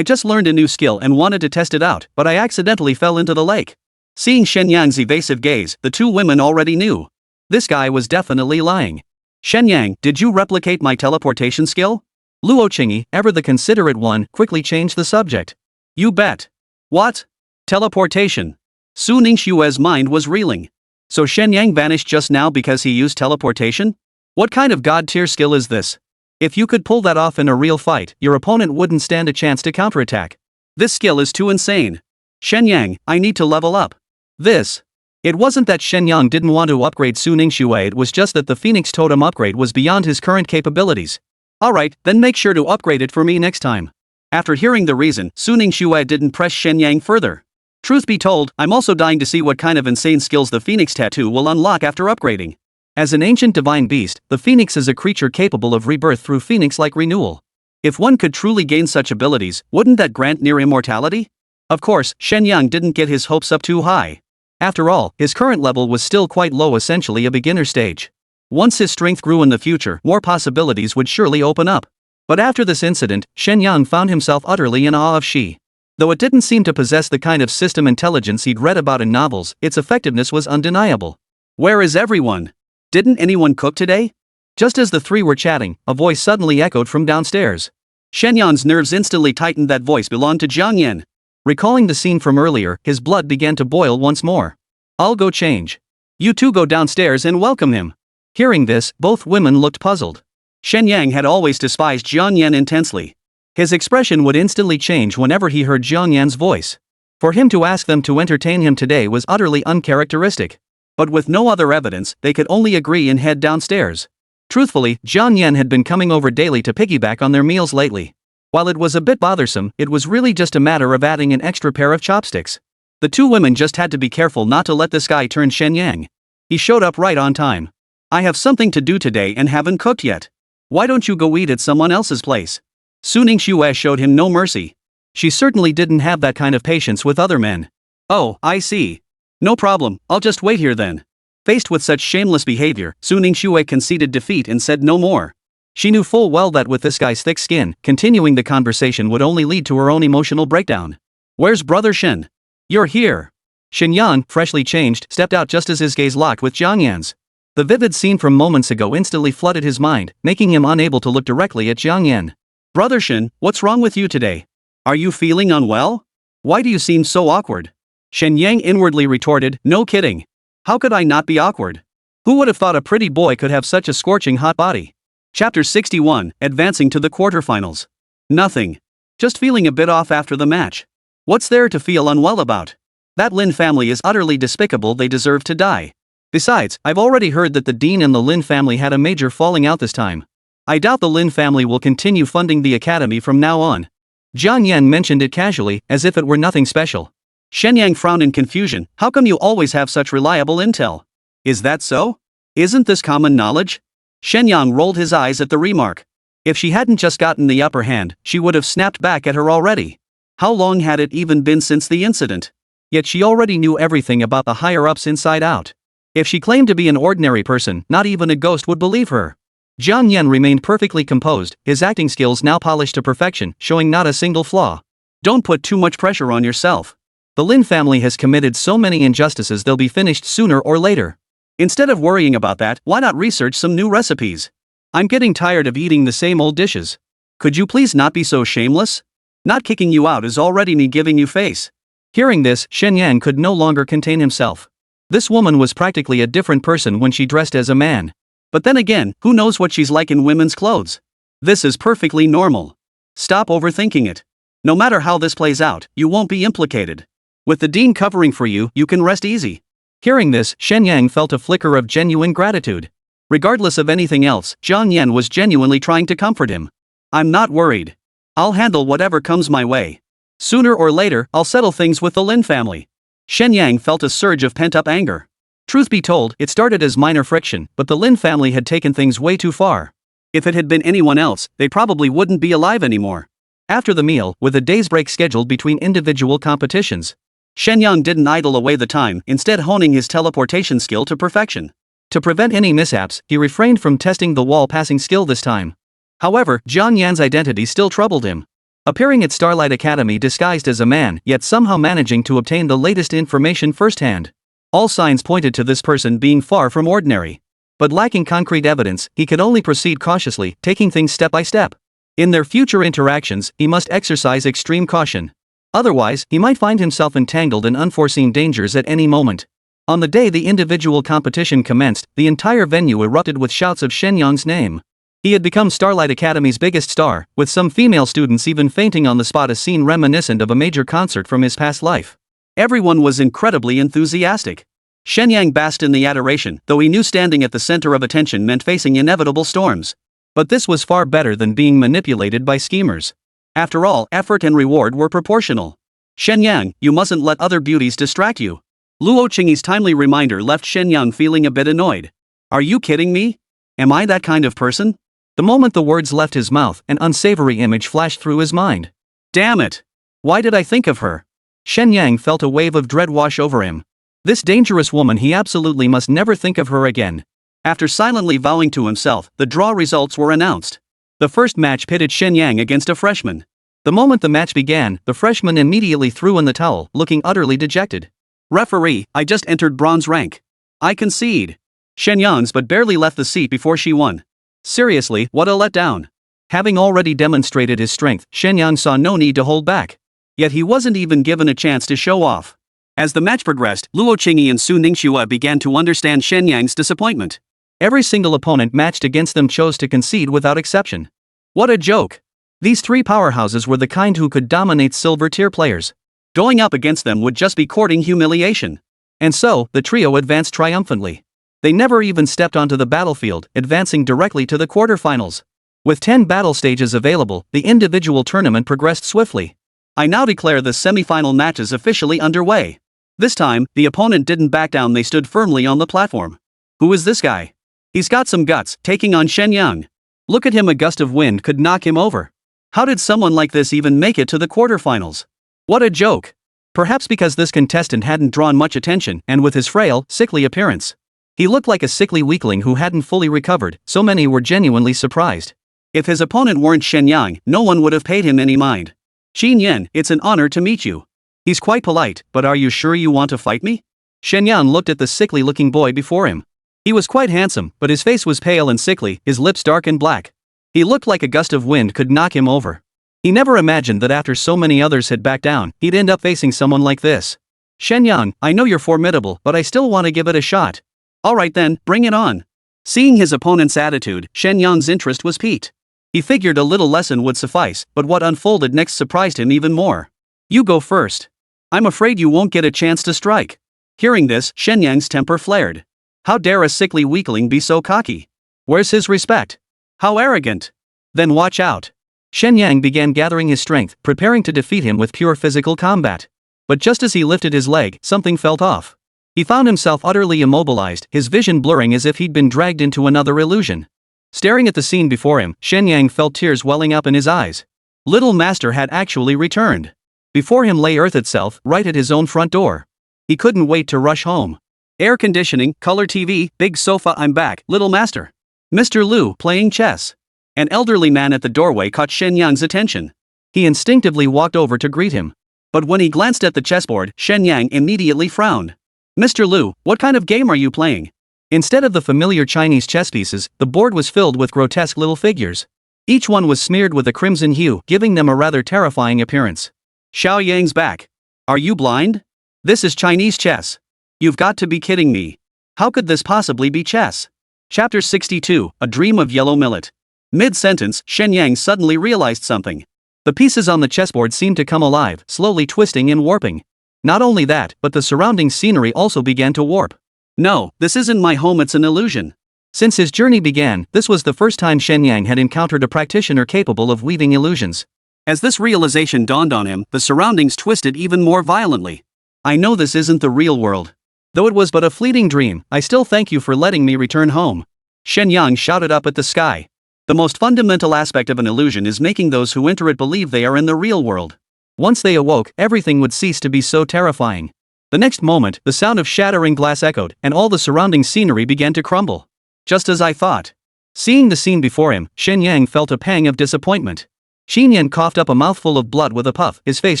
Speaker 2: just learned a new skill and wanted to test it out, but I accidentally fell into the lake. Seeing Shen Yang's evasive gaze, the two women already knew. This guy was definitely lying. Shen Yang, did you replicate my teleportation skill?
Speaker 1: Luo Qingyi, ever the considerate one, quickly changed the subject.
Speaker 2: You bet. What? Teleportation. Su Ningxue's mind was reeling. So Shen Yang vanished just now because he used teleportation? What kind of god-tier skill is this?
Speaker 1: If you could pull that off in a real fight, your opponent wouldn't stand a chance to counterattack.
Speaker 2: This skill is too insane. Shen Yang, I need to level up.
Speaker 1: It wasn't that Shen Yang didn't want to upgrade Su Ningxue, it was just that the Phoenix Totem upgrade was beyond his current capabilities.
Speaker 2: Alright, then make sure to upgrade it for me next time. After hearing the reason, Su Ningxue didn't press Shen Yang further. Truth be told, I'm also dying to see what kind of insane skills the Phoenix tattoo will unlock after upgrading.
Speaker 1: As an ancient divine beast, the Phoenix is a creature capable of rebirth through Phoenix-like renewal.
Speaker 2: If one could truly gain such abilities, wouldn't that grant near immortality? Of course, Shen Yang didn't get his hopes up too high.
Speaker 1: After all, his current level was still quite low, essentially a beginner stage.
Speaker 2: Once his strength grew in the future, more possibilities would surely open up.
Speaker 1: But after this incident, Shen Yang found himself utterly in awe of she. Though it didn't seem to possess the kind of system intelligence he'd read about in novels, its effectiveness was undeniable.
Speaker 2: Where is everyone? Didn't anyone cook today?
Speaker 1: Just as the three were chatting, a voice suddenly echoed from downstairs.
Speaker 2: Shen Yang's nerves instantly tightened. That voice belonged to Jiang Yan.
Speaker 1: Recalling the scene from earlier, his blood began to boil once more. I'll go change.
Speaker 2: You two go downstairs and welcome him.
Speaker 1: Hearing this, both women looked puzzled.
Speaker 2: Shen Yang had always despised Jiang Yan intensely.
Speaker 1: His expression would instantly change whenever he heard Jiang Yan's voice. For him to ask them to entertain him today was utterly uncharacteristic.
Speaker 2: But with no other evidence, they could only agree and head downstairs.
Speaker 1: Truthfully, Jiang Yan had been coming over daily to piggyback on their meals lately. While it was a bit bothersome, it was really just a matter of adding an extra pair of chopsticks. The two women just had to be careful not to let this guy turn Shen Yang. He showed up right on time.
Speaker 2: I have something to do today and haven't cooked yet. Why don't you go eat at someone else's place? Su Ningxue showed him no mercy.
Speaker 1: She certainly didn't have that kind of patience with other men.
Speaker 2: Oh, I see. No problem, I'll just wait here then. Faced with such shameless behavior, Su Ningxue conceded defeat and said no more.
Speaker 1: She knew full well that with this guy's thick skin, continuing the conversation would only lead to her own emotional breakdown.
Speaker 2: Where's Brother Shen?
Speaker 1: You're here. Shen Yang, freshly changed, stepped out just as his gaze locked with Jiang Yan's. The vivid scene from moments ago instantly flooded his mind, making him unable to look directly at Jiang Yan.
Speaker 2: Brother Shen, what's wrong with you today? Are you feeling unwell? Why do you seem so awkward? Shen Yang inwardly retorted, no kidding. How could I not be awkward? Who would have thought a pretty boy could have such a scorching hot body? Chapter 61, Advancing to the Quarterfinals. Nothing. Just feeling a bit off after the match. What's there to feel unwell about? That Lin family is utterly despicable, they deserve to die.
Speaker 1: Besides, I've already heard that the Dean and the Lin family had a major falling out this time. I doubt the Lin family will continue funding the academy from now on. Jiang Yan mentioned it casually, as if it were nothing special.
Speaker 2: Shen Yang frowned in confusion. How come you always have such reliable intel? Is that so? Isn't this common knowledge? Shen Yang rolled his eyes at the remark. If she hadn't just gotten the upper hand, she would have snapped back at her already. How long had it even been since the incident? Yet she already knew everything about the higher-ups inside out. If she claimed to be an ordinary person, not even a ghost would believe her.
Speaker 1: Jiang Yan remained perfectly composed, his acting skills now polished to perfection, showing not a single flaw.
Speaker 2: Don't put too much pressure on yourself.
Speaker 1: The Lin family has committed so many injustices they'll be finished sooner or later.
Speaker 2: Instead of worrying about that, why not research some new recipes? I'm getting tired of eating the same old dishes. Could you please not be so shameless? Not kicking you out is already me giving you face.
Speaker 1: Hearing this, Shen Yang could no longer contain himself. This woman was practically a different person when she dressed as a man.
Speaker 2: But then again, who knows what she's like in women's clothes? This is perfectly normal. Stop overthinking it. No matter how this plays out, you won't be implicated. With the dean covering for you, you can rest easy.
Speaker 1: Hearing this, Shen Yang felt a flicker of genuine gratitude.
Speaker 2: Regardless of anything else, Jiang Yan was genuinely trying to comfort him. I'm not worried. I'll handle whatever comes my way. Sooner or later, I'll settle things with the Lin family. Shen Yang felt a surge of pent-up anger.
Speaker 1: Truth be told, it started as minor friction, but the Lin family had taken things way too far.
Speaker 2: If it had been anyone else, they probably wouldn't be alive anymore.
Speaker 1: After the meal, with a day's break scheduled between individual competitions,
Speaker 2: Shen Yang didn't idle away the time, instead honing his teleportation skill to perfection.
Speaker 1: To prevent any mishaps, he refrained from testing the wall-passing skill this time. However, Jiang Yan's identity still troubled him. Appearing at Starlight Academy disguised as a man, yet somehow managing to obtain the latest information firsthand. All signs pointed to this person being far from ordinary. But lacking concrete evidence, he could only proceed cautiously, taking things step by step. In their future interactions, he must exercise extreme caution. Otherwise, he might find himself entangled in unforeseen dangers at any moment. On the day the individual competition commenced, the entire venue erupted with shouts of Shen Yang's name. He had become Starlight Academy's biggest star, with some female students even fainting on the spot, a scene reminiscent of a major concert from his past life.
Speaker 2: Everyone was incredibly enthusiastic. Shen Yang basked in the adoration, though he knew standing at the center of attention meant facing inevitable storms.
Speaker 1: But this was far better than being manipulated by schemers.
Speaker 2: After all, effort and reward were proportional. Shen Yang, you mustn't let other beauties distract you. Luo Qingyi's timely reminder left Shen Yang feeling a bit annoyed. Are you kidding me? Am I that kind of person?
Speaker 1: The moment the words left his mouth, an unsavory image flashed through his mind.
Speaker 2: Damn it! Why did I think of her?
Speaker 1: Shen Yang felt a wave of dread wash over him. This dangerous woman, he absolutely must never think of her again.
Speaker 2: After silently vowing to himself, the draw results were announced. The first match pitted Shen Yang against a freshman.
Speaker 1: The moment the match began, the freshman immediately threw in the towel, looking utterly dejected.
Speaker 2: Referee, I just entered bronze rank. I concede. Shen Yang's but barely left the seat before she won. Seriously, what a letdown. Having already demonstrated his strength, Shen Yang saw no need to hold back. Yet he wasn't even given a chance to show off. As the match progressed, Luo Qingyi and Su Ningxue began to understand Shen Yang's disappointment.
Speaker 1: Every single opponent matched against them chose to concede without exception. What a joke! These three powerhouses were the kind who could dominate silver-tier players.
Speaker 2: Going up against them would just be courting humiliation.
Speaker 1: And so, the trio advanced triumphantly. They never even stepped onto the battlefield, advancing directly to the quarterfinals. With 10 battle stages available, the individual tournament progressed swiftly. I now declare the semi-final matches officially underway.
Speaker 2: This time, the opponent didn't back down, they stood firmly on the platform. Who is this guy? He's got some guts, taking on Shen Yang.
Speaker 1: Look at him, a gust of wind could knock him over.
Speaker 2: How did someone like this even make it to the quarterfinals?
Speaker 1: What a joke! Perhaps because this contestant hadn't drawn much attention, and with his frail, sickly appearance. He looked like a sickly weakling who hadn't fully recovered, so many were genuinely surprised.
Speaker 2: If his opponent weren't Shen Yang, no one would have paid him any mind. Qin Yan, it's an honor to meet you.
Speaker 1: He's quite polite, but are you sure you want to fight me? Shen Yang looked at the sickly-looking boy before him. He was quite handsome, but his face was pale and sickly, his lips dark and black. He looked like a gust of wind could knock him over. He never imagined that after so many others had backed down, he'd end up facing someone like this. Shen Yang, I know you're formidable, but I still want to give it a shot.
Speaker 2: Alright then, bring it on. Seeing his opponent's attitude, Shen Yang's interest was piqued. He figured a little lesson would suffice, but what unfolded next surprised him even more. You go first. I'm afraid you won't get a chance to strike. Hearing this, Shen Yang's temper flared. How dare a sickly weakling be so cocky? Where's his respect? How arrogant! Then watch out.
Speaker 1: Shen Yang began gathering his strength, preparing to defeat him with pure physical combat. But just as he lifted his leg, something felt off. He found himself utterly immobilized, his vision blurring as if he'd been dragged into another illusion. Staring at the scene before him, Shen Yang felt tears welling up in his eyes. Little Master had actually returned. Before him lay Earth itself, right at his own front door. He couldn't wait to rush home. Air conditioning, color TV, big sofa, I'm back, Little Master. Mr. Lu playing chess. An elderly man at the doorway caught Shen Yang's attention. He instinctively walked over to greet him.
Speaker 2: But when he glanced at the chessboard, Shen Yang immediately frowned. Mr. Liu, what kind of game are you playing?
Speaker 1: Instead of the familiar Chinese chess pieces, the board was filled with grotesque little figures. Each one was smeared with a crimson hue, giving them a rather terrifying appearance.
Speaker 2: Xiao Yang's back. Are you blind? This is Chinese chess. You've got to be kidding me. How could this possibly be chess? Chapter 62, A Dream of Yellow Millet. Mid-sentence, Shen Yang suddenly realized something.
Speaker 1: The pieces on the chessboard seemed to come alive, slowly twisting and warping. Not only that, but the surrounding scenery also began to warp.
Speaker 2: No, this isn't my home, it's an illusion.
Speaker 1: Since his journey began, this was the first time Shen Yang had encountered a practitioner capable of weaving illusions.
Speaker 2: As this realization dawned on him, the surroundings twisted even more violently. I know this isn't the real world.
Speaker 1: Though it was but a fleeting dream, I still thank you for letting me return home.
Speaker 2: Shen Yang shouted up at the sky. The most fundamental aspect of an illusion is making those who enter it believe they are in the real world.
Speaker 1: Once they awoke, everything would cease to be so terrifying. The next moment, the sound of shattering glass echoed, and all the surrounding scenery began to crumble.
Speaker 2: Just as I thought.
Speaker 1: Seeing the scene before him, Shen Yang felt a pang of disappointment. Shen Yang coughed up a mouthful of blood with a puff, his face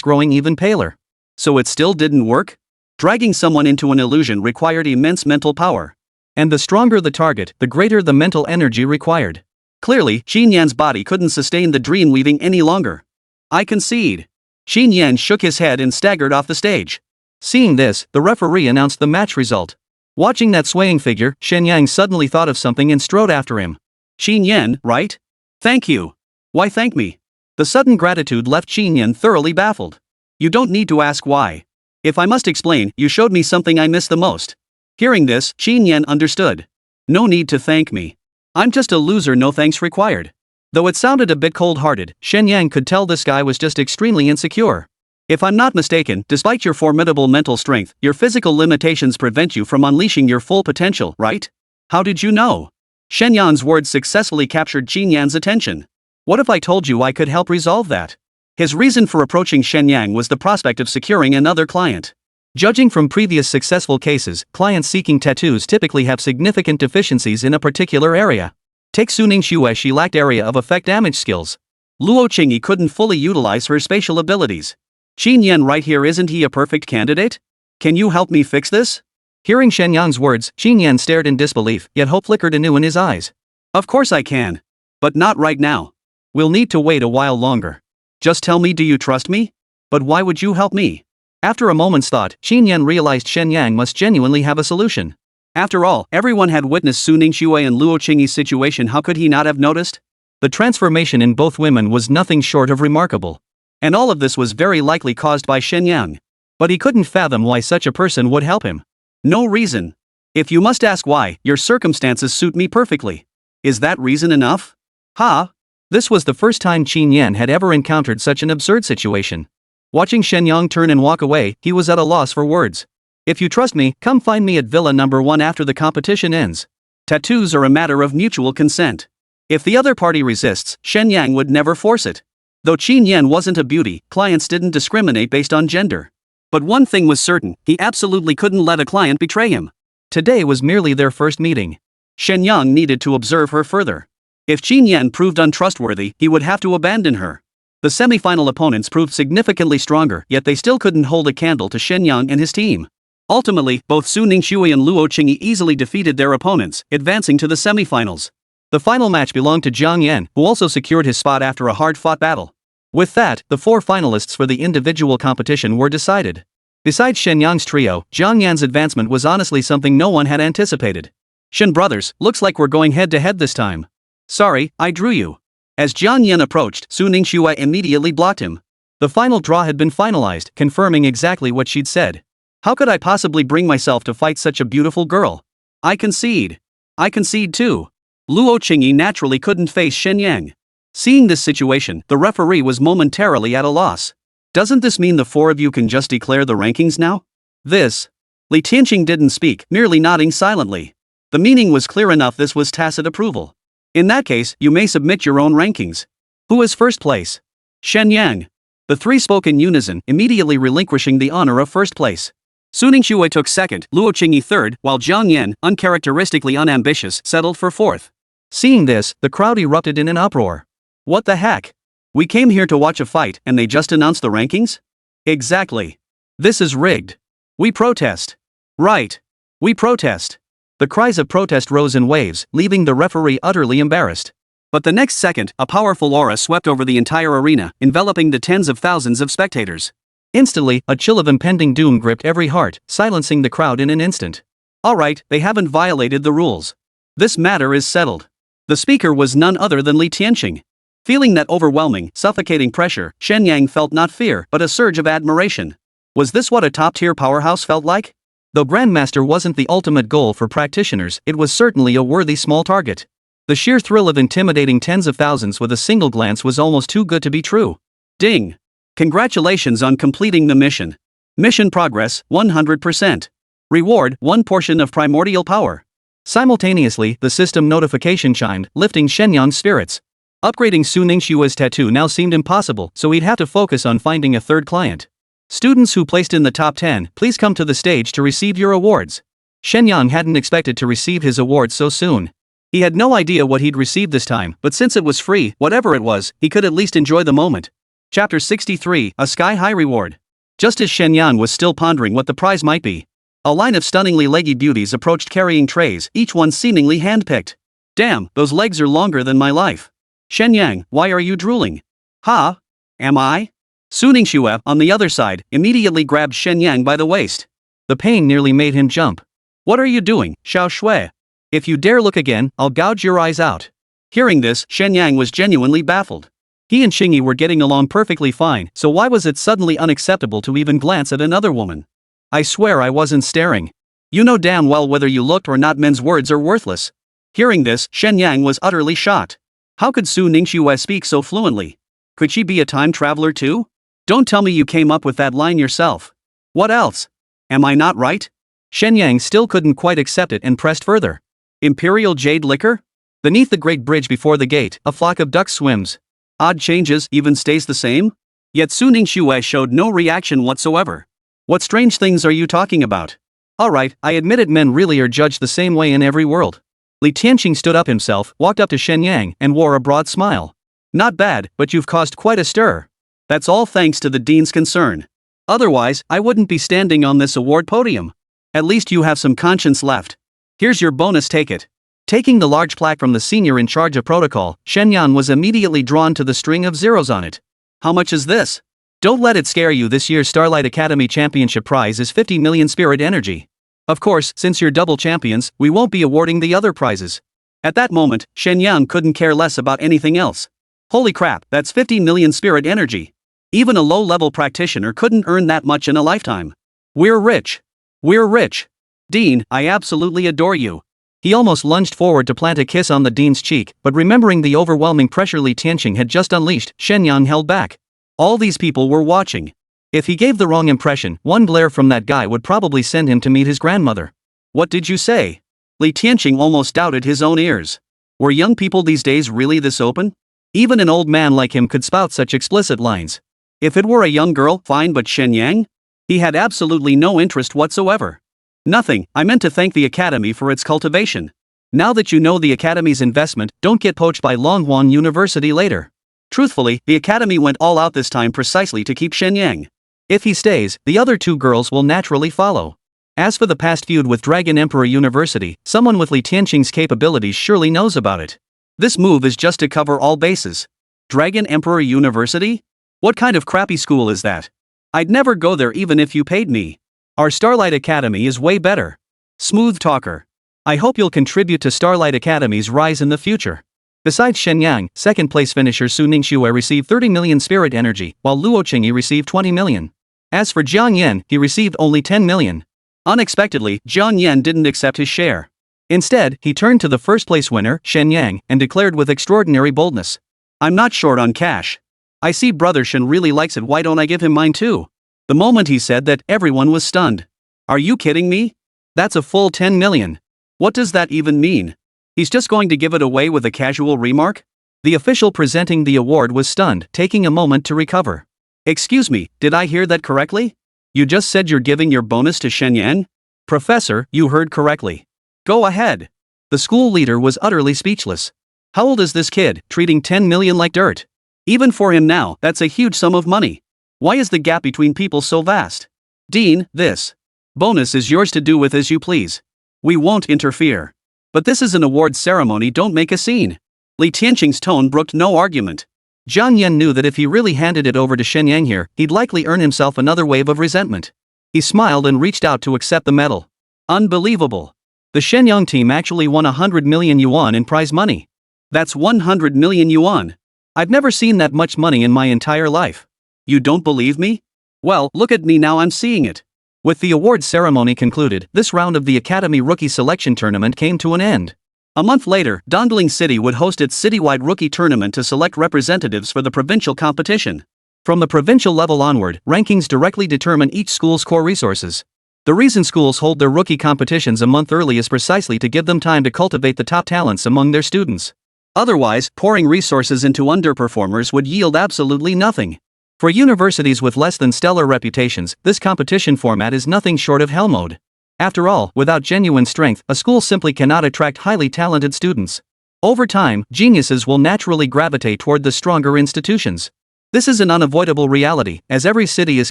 Speaker 1: growing even paler.
Speaker 2: So it still didn't work? Dragging someone into an illusion required immense mental power.
Speaker 1: And the stronger the target, the greater the mental energy required.
Speaker 2: Clearly, Shen Yan's body couldn't sustain the dream weaving any longer. I concede. Shen Yan shook his head and staggered off the stage.
Speaker 1: Seeing this, the referee announced the match result. Watching that swaying figure, Shen Yang suddenly thought of something and strode after him.
Speaker 2: Shen Yan, right? Thank you. Why thank me? The sudden gratitude left Shen Yan thoroughly baffled. You don't need to ask why. If I must explain, you showed me something I miss the most. Hearing this, Shen Yan understood. No need to thank me. I'm just a loser, no thanks required. Though it sounded a bit cold-hearted, Shen Yang could tell this guy was just extremely insecure. If I'm not mistaken, despite your formidable mental strength, your physical limitations prevent you from unleashing your full potential, right? How did you know? Shen Yan's words successfully captured Shen Yan's attention. What if I told you I could help resolve that? His reason for approaching Shen Yang was the prospect of securing another client.
Speaker 1: Judging from previous successful cases, clients seeking tattoos typically have significant deficiencies in a particular area. Take Su Ningxue, she lacked area of effect damage skills. Luo Qingyi couldn't fully utilize her spatial abilities. Shen Yan right here, isn't he a perfect candidate? Can you help me fix this? Hearing Shen Yang's words, Shen Yan stared in disbelief, yet hope flickered anew in his eyes.
Speaker 2: Of course I can. But not right now.
Speaker 1: We'll need to wait a while longer.
Speaker 2: Just tell me, do you trust me?
Speaker 1: But why would you help me? After a moment's thought, Shen Yan realized Shen Yang must genuinely have a solution.
Speaker 2: After all, everyone had witnessed Su Ningxue and Luo Qingyi's situation, how could he not have noticed?
Speaker 1: The transformation in both women was nothing short of remarkable.
Speaker 2: And all of this was very likely caused by Shen Yang.
Speaker 1: But he couldn't fathom why such a person would help him.
Speaker 2: No reason. If you must ask why, your circumstances suit me perfectly. Is that reason enough?
Speaker 1: Ha! This was the first time Shen Yan had ever encountered such an absurd situation. Watching Shen Yang turn and walk away, he was at a loss for words. If you trust me, come find me at Villa number 1 after the competition ends. Tattoos are a matter of mutual consent. If the other party resists, Shen Yang would never force it. Though Shen Yan wasn't a beauty, clients didn't discriminate based on gender. But one thing was certain, he absolutely couldn't let a client betray him. Today was merely their first meeting. Shen Yang needed to observe her further. If Shen Yan proved untrustworthy, he would have to abandon her. The semi-final opponents proved significantly stronger, yet they still couldn't hold a candle to Shen Yang and his team. Ultimately, both Su Ningxue and Luo Qingyi easily defeated their opponents, advancing to the semi-finals. The final match belonged to Jiang Yan, who also secured his spot after a hard-fought battle. With that, the 4 finalists for the individual competition were decided. Besides Shen Yang's trio, Jiang Yan's advancement was honestly something no one had anticipated. Shen brothers, looks like we're going head-to-head this time. Sorry, I drew you. As Jiang Yan approached, Su Ningxue immediately blocked him. The final draw had been finalized, confirming exactly what she'd said. How could I possibly bring myself to fight such a beautiful girl? I concede. I concede too. Luo Qingyi naturally couldn't face Shen Yang. Seeing this situation, the referee was momentarily at a loss. Doesn't this mean the 4 of you can just declare the rankings now? Li Tianqing didn't speak, merely nodding silently. The meaning was clear enough, this was tacit approval. In that case, you may submit your own rankings. Who is first place? Shen Yang. The 3 spoke in unison, immediately relinquishing the honor of first place. Su Ningxue took second, Luo Qingyi third, while Jiang Yan, uncharacteristically unambitious, settled for fourth. Seeing this, the crowd erupted in an uproar. What the heck? We came here to watch a fight, and they just announced the rankings?
Speaker 2: Exactly. This is rigged. We protest. Right. We protest. The cries of protest rose in waves, leaving the referee utterly embarrassed. But the next second, a powerful aura swept over the entire arena, enveloping the tens of thousands of spectators. Instantly, a chill of impending doom gripped every heart, silencing the crowd in an instant. Alright, they haven't violated the rules. This matter is settled. The speaker was none other than Li Tianqing. Feeling that overwhelming, suffocating pressure, Shen Yang felt not fear, but a surge of admiration. Was this what a top-tier powerhouse felt like? Though Grandmaster wasn't the ultimate goal for practitioners, it was certainly a worthy small target. The sheer thrill of intimidating tens of thousands with a single glance was almost too good to be true. Ding! Congratulations on completing the mission. Mission progress, 100%. Reward, 1 portion of primordial power. Simultaneously, the system notification chimed, lifting Shen Yang's spirits. Upgrading Su Ningxue's tattoo now seemed impossible, so he'd have to focus on finding a third client. Students who placed in the top 10, please come to the stage to receive your awards. Shen Yang hadn't expected to receive his awards so soon. He had no idea what he'd receive this time, but since it was free, whatever it was, he could at least enjoy the moment. Chapter 63, A Sky-High Reward. Just as Shen Yang was still pondering what the prize might be, a line of stunningly leggy beauties approached carrying trays, each one seemingly hand-picked. Damn, those legs are longer than my life. Shen Yang, why are you drooling? Ha? Am I? Su Ningxue, on the other side, immediately grabbed Shen Yang by the waist. The pain nearly made him jump. What are you doing, Xiao Shui? If you dare look again, I'll gouge your eyes out. Hearing this, Shen Yang was genuinely baffled. He and Xingyi were getting along perfectly fine, so why was it suddenly unacceptable to even glance at another woman? I swear I wasn't staring. You know damn well whether you looked or not, men's words are worthless. Hearing this, Shen Yang was utterly shocked. How could Su Ningxue speak so fluently? Could she be a time traveler too? Don't tell me you came up with that line yourself. What else? Am I not right? Shen Yang still couldn't quite accept it and pressed further. Imperial jade liquor? Beneath the great bridge before the gate, a flock of ducks swims. Odd changes, even stays the same? Yet Su Ningxue showed no reaction whatsoever. What strange things are you talking about? Alright, I admit it, men really are judged the same way in every world. Li Tianqing stood up himself, walked up to Shen Yang, and wore a broad smile. Not bad, but you've caused quite a stir. That's all thanks to the dean's concern. Otherwise, I wouldn't be standing on this award podium. At least you have some conscience left. Here's your bonus, take it. Taking the large plaque from the senior in charge of protocol, Shen Yang was immediately drawn to the string of zeros on it. How much is this? Don't let it scare you, this year's Starlight Academy Championship prize is 50 million spirit energy. Of course, since you're double champions, we won't be awarding the other prizes. At that moment, Shen Yang couldn't care less about anything else. Holy crap, that's 50 million spirit energy. Even a low-level practitioner couldn't earn that much in a lifetime. We're rich. We're rich. Dean, I absolutely adore you. He almost lunged forward to plant a kiss on the dean's cheek, but remembering the overwhelming pressure Li Tianqing had just unleashed, Shen Yang held back. All these people were watching. If he gave the wrong impression, one glare from that guy would probably send him to meet his grandmother. What did you say? Li Tianqing almost doubted his own ears. Were young people these days really this open? Even an old man like him could spout such explicit lines. If it were a young girl, fine, but Shen Yang? He had absolutely no interest whatsoever. Nothing, I meant to thank the Academy for its cultivation. Now that you know the Academy's investment, don't get poached by Longhorn University later. Truthfully, the Academy went all out this time precisely to keep Shen Yang. If he stays, the other two girls will naturally follow. As for the past feud with Dragon Emperor University, someone with Li Tianqing's capabilities surely knows about it. This move is just to cover all bases. Dragon Emperor University? What kind of crappy school is that? I'd never go there even if you paid me. Our Starlight Academy is way better. Smooth talker. I hope you'll contribute to Starlight Academy's rise in the future. Besides Shen Yang, second-place finisher Su Ningxue received 30 million spirit energy, while Luo Qingyi received 20 million. As for Jiang Yan, he received only 10 million. Unexpectedly, Jiang Yan didn't accept his share. Instead, he turned to the first-place winner, Shen Yang, and declared with extraordinary boldness. I'm not short on cash. I see Brother Shen really likes it, why don't I give him mine too? The moment he said that, everyone was stunned. Are you kidding me? That's a full 10 million. What does that even mean? He's just going to give it away with a casual remark? The official presenting the award was stunned, taking a moment to recover. Excuse me, did I hear that correctly? You just said you're giving your bonus to Shen Yang? Professor, you heard correctly. Go ahead. The school leader was utterly speechless. How old is this kid, treating 10 million like dirt? Even for him now, that's a huge sum of money. Why is the gap between people so vast? Dean, this bonus is yours to do with as you please. We won't interfere. But this is an award ceremony, don't make a scene. Li Tianqing's tone brooked no argument.
Speaker 1: Jiang Yan knew that if he really handed it over to Shen Yang here, he'd likely earn himself another wave of resentment. He smiled and reached out to accept the medal.
Speaker 2: Unbelievable.
Speaker 1: The Shen Yang team actually won 100 million yuan in prize money.
Speaker 2: That's 100 million yuan.
Speaker 1: I've never seen that much money in my entire life.
Speaker 2: You don't believe me? Well, look at me now, I'm seeing it.
Speaker 1: With the awards ceremony concluded, this round of the Academy Rookie Selection Tournament came to an end.
Speaker 2: A month later, Dongling City would host its citywide rookie tournament to select representatives for the provincial competition.
Speaker 1: From the provincial level onward, rankings directly determine each school's core resources. The reason schools hold their rookie competitions a month early is precisely to give them time to cultivate the top talents among their students.
Speaker 2: Otherwise, pouring resources into underperformers would yield absolutely nothing.
Speaker 1: For universities with less than stellar reputations, this competition format is nothing short of hell mode. After all, without genuine strength, a school simply cannot attract highly talented students. Over time, geniuses will naturally gravitate toward the stronger institutions. This is an unavoidable reality, as every city is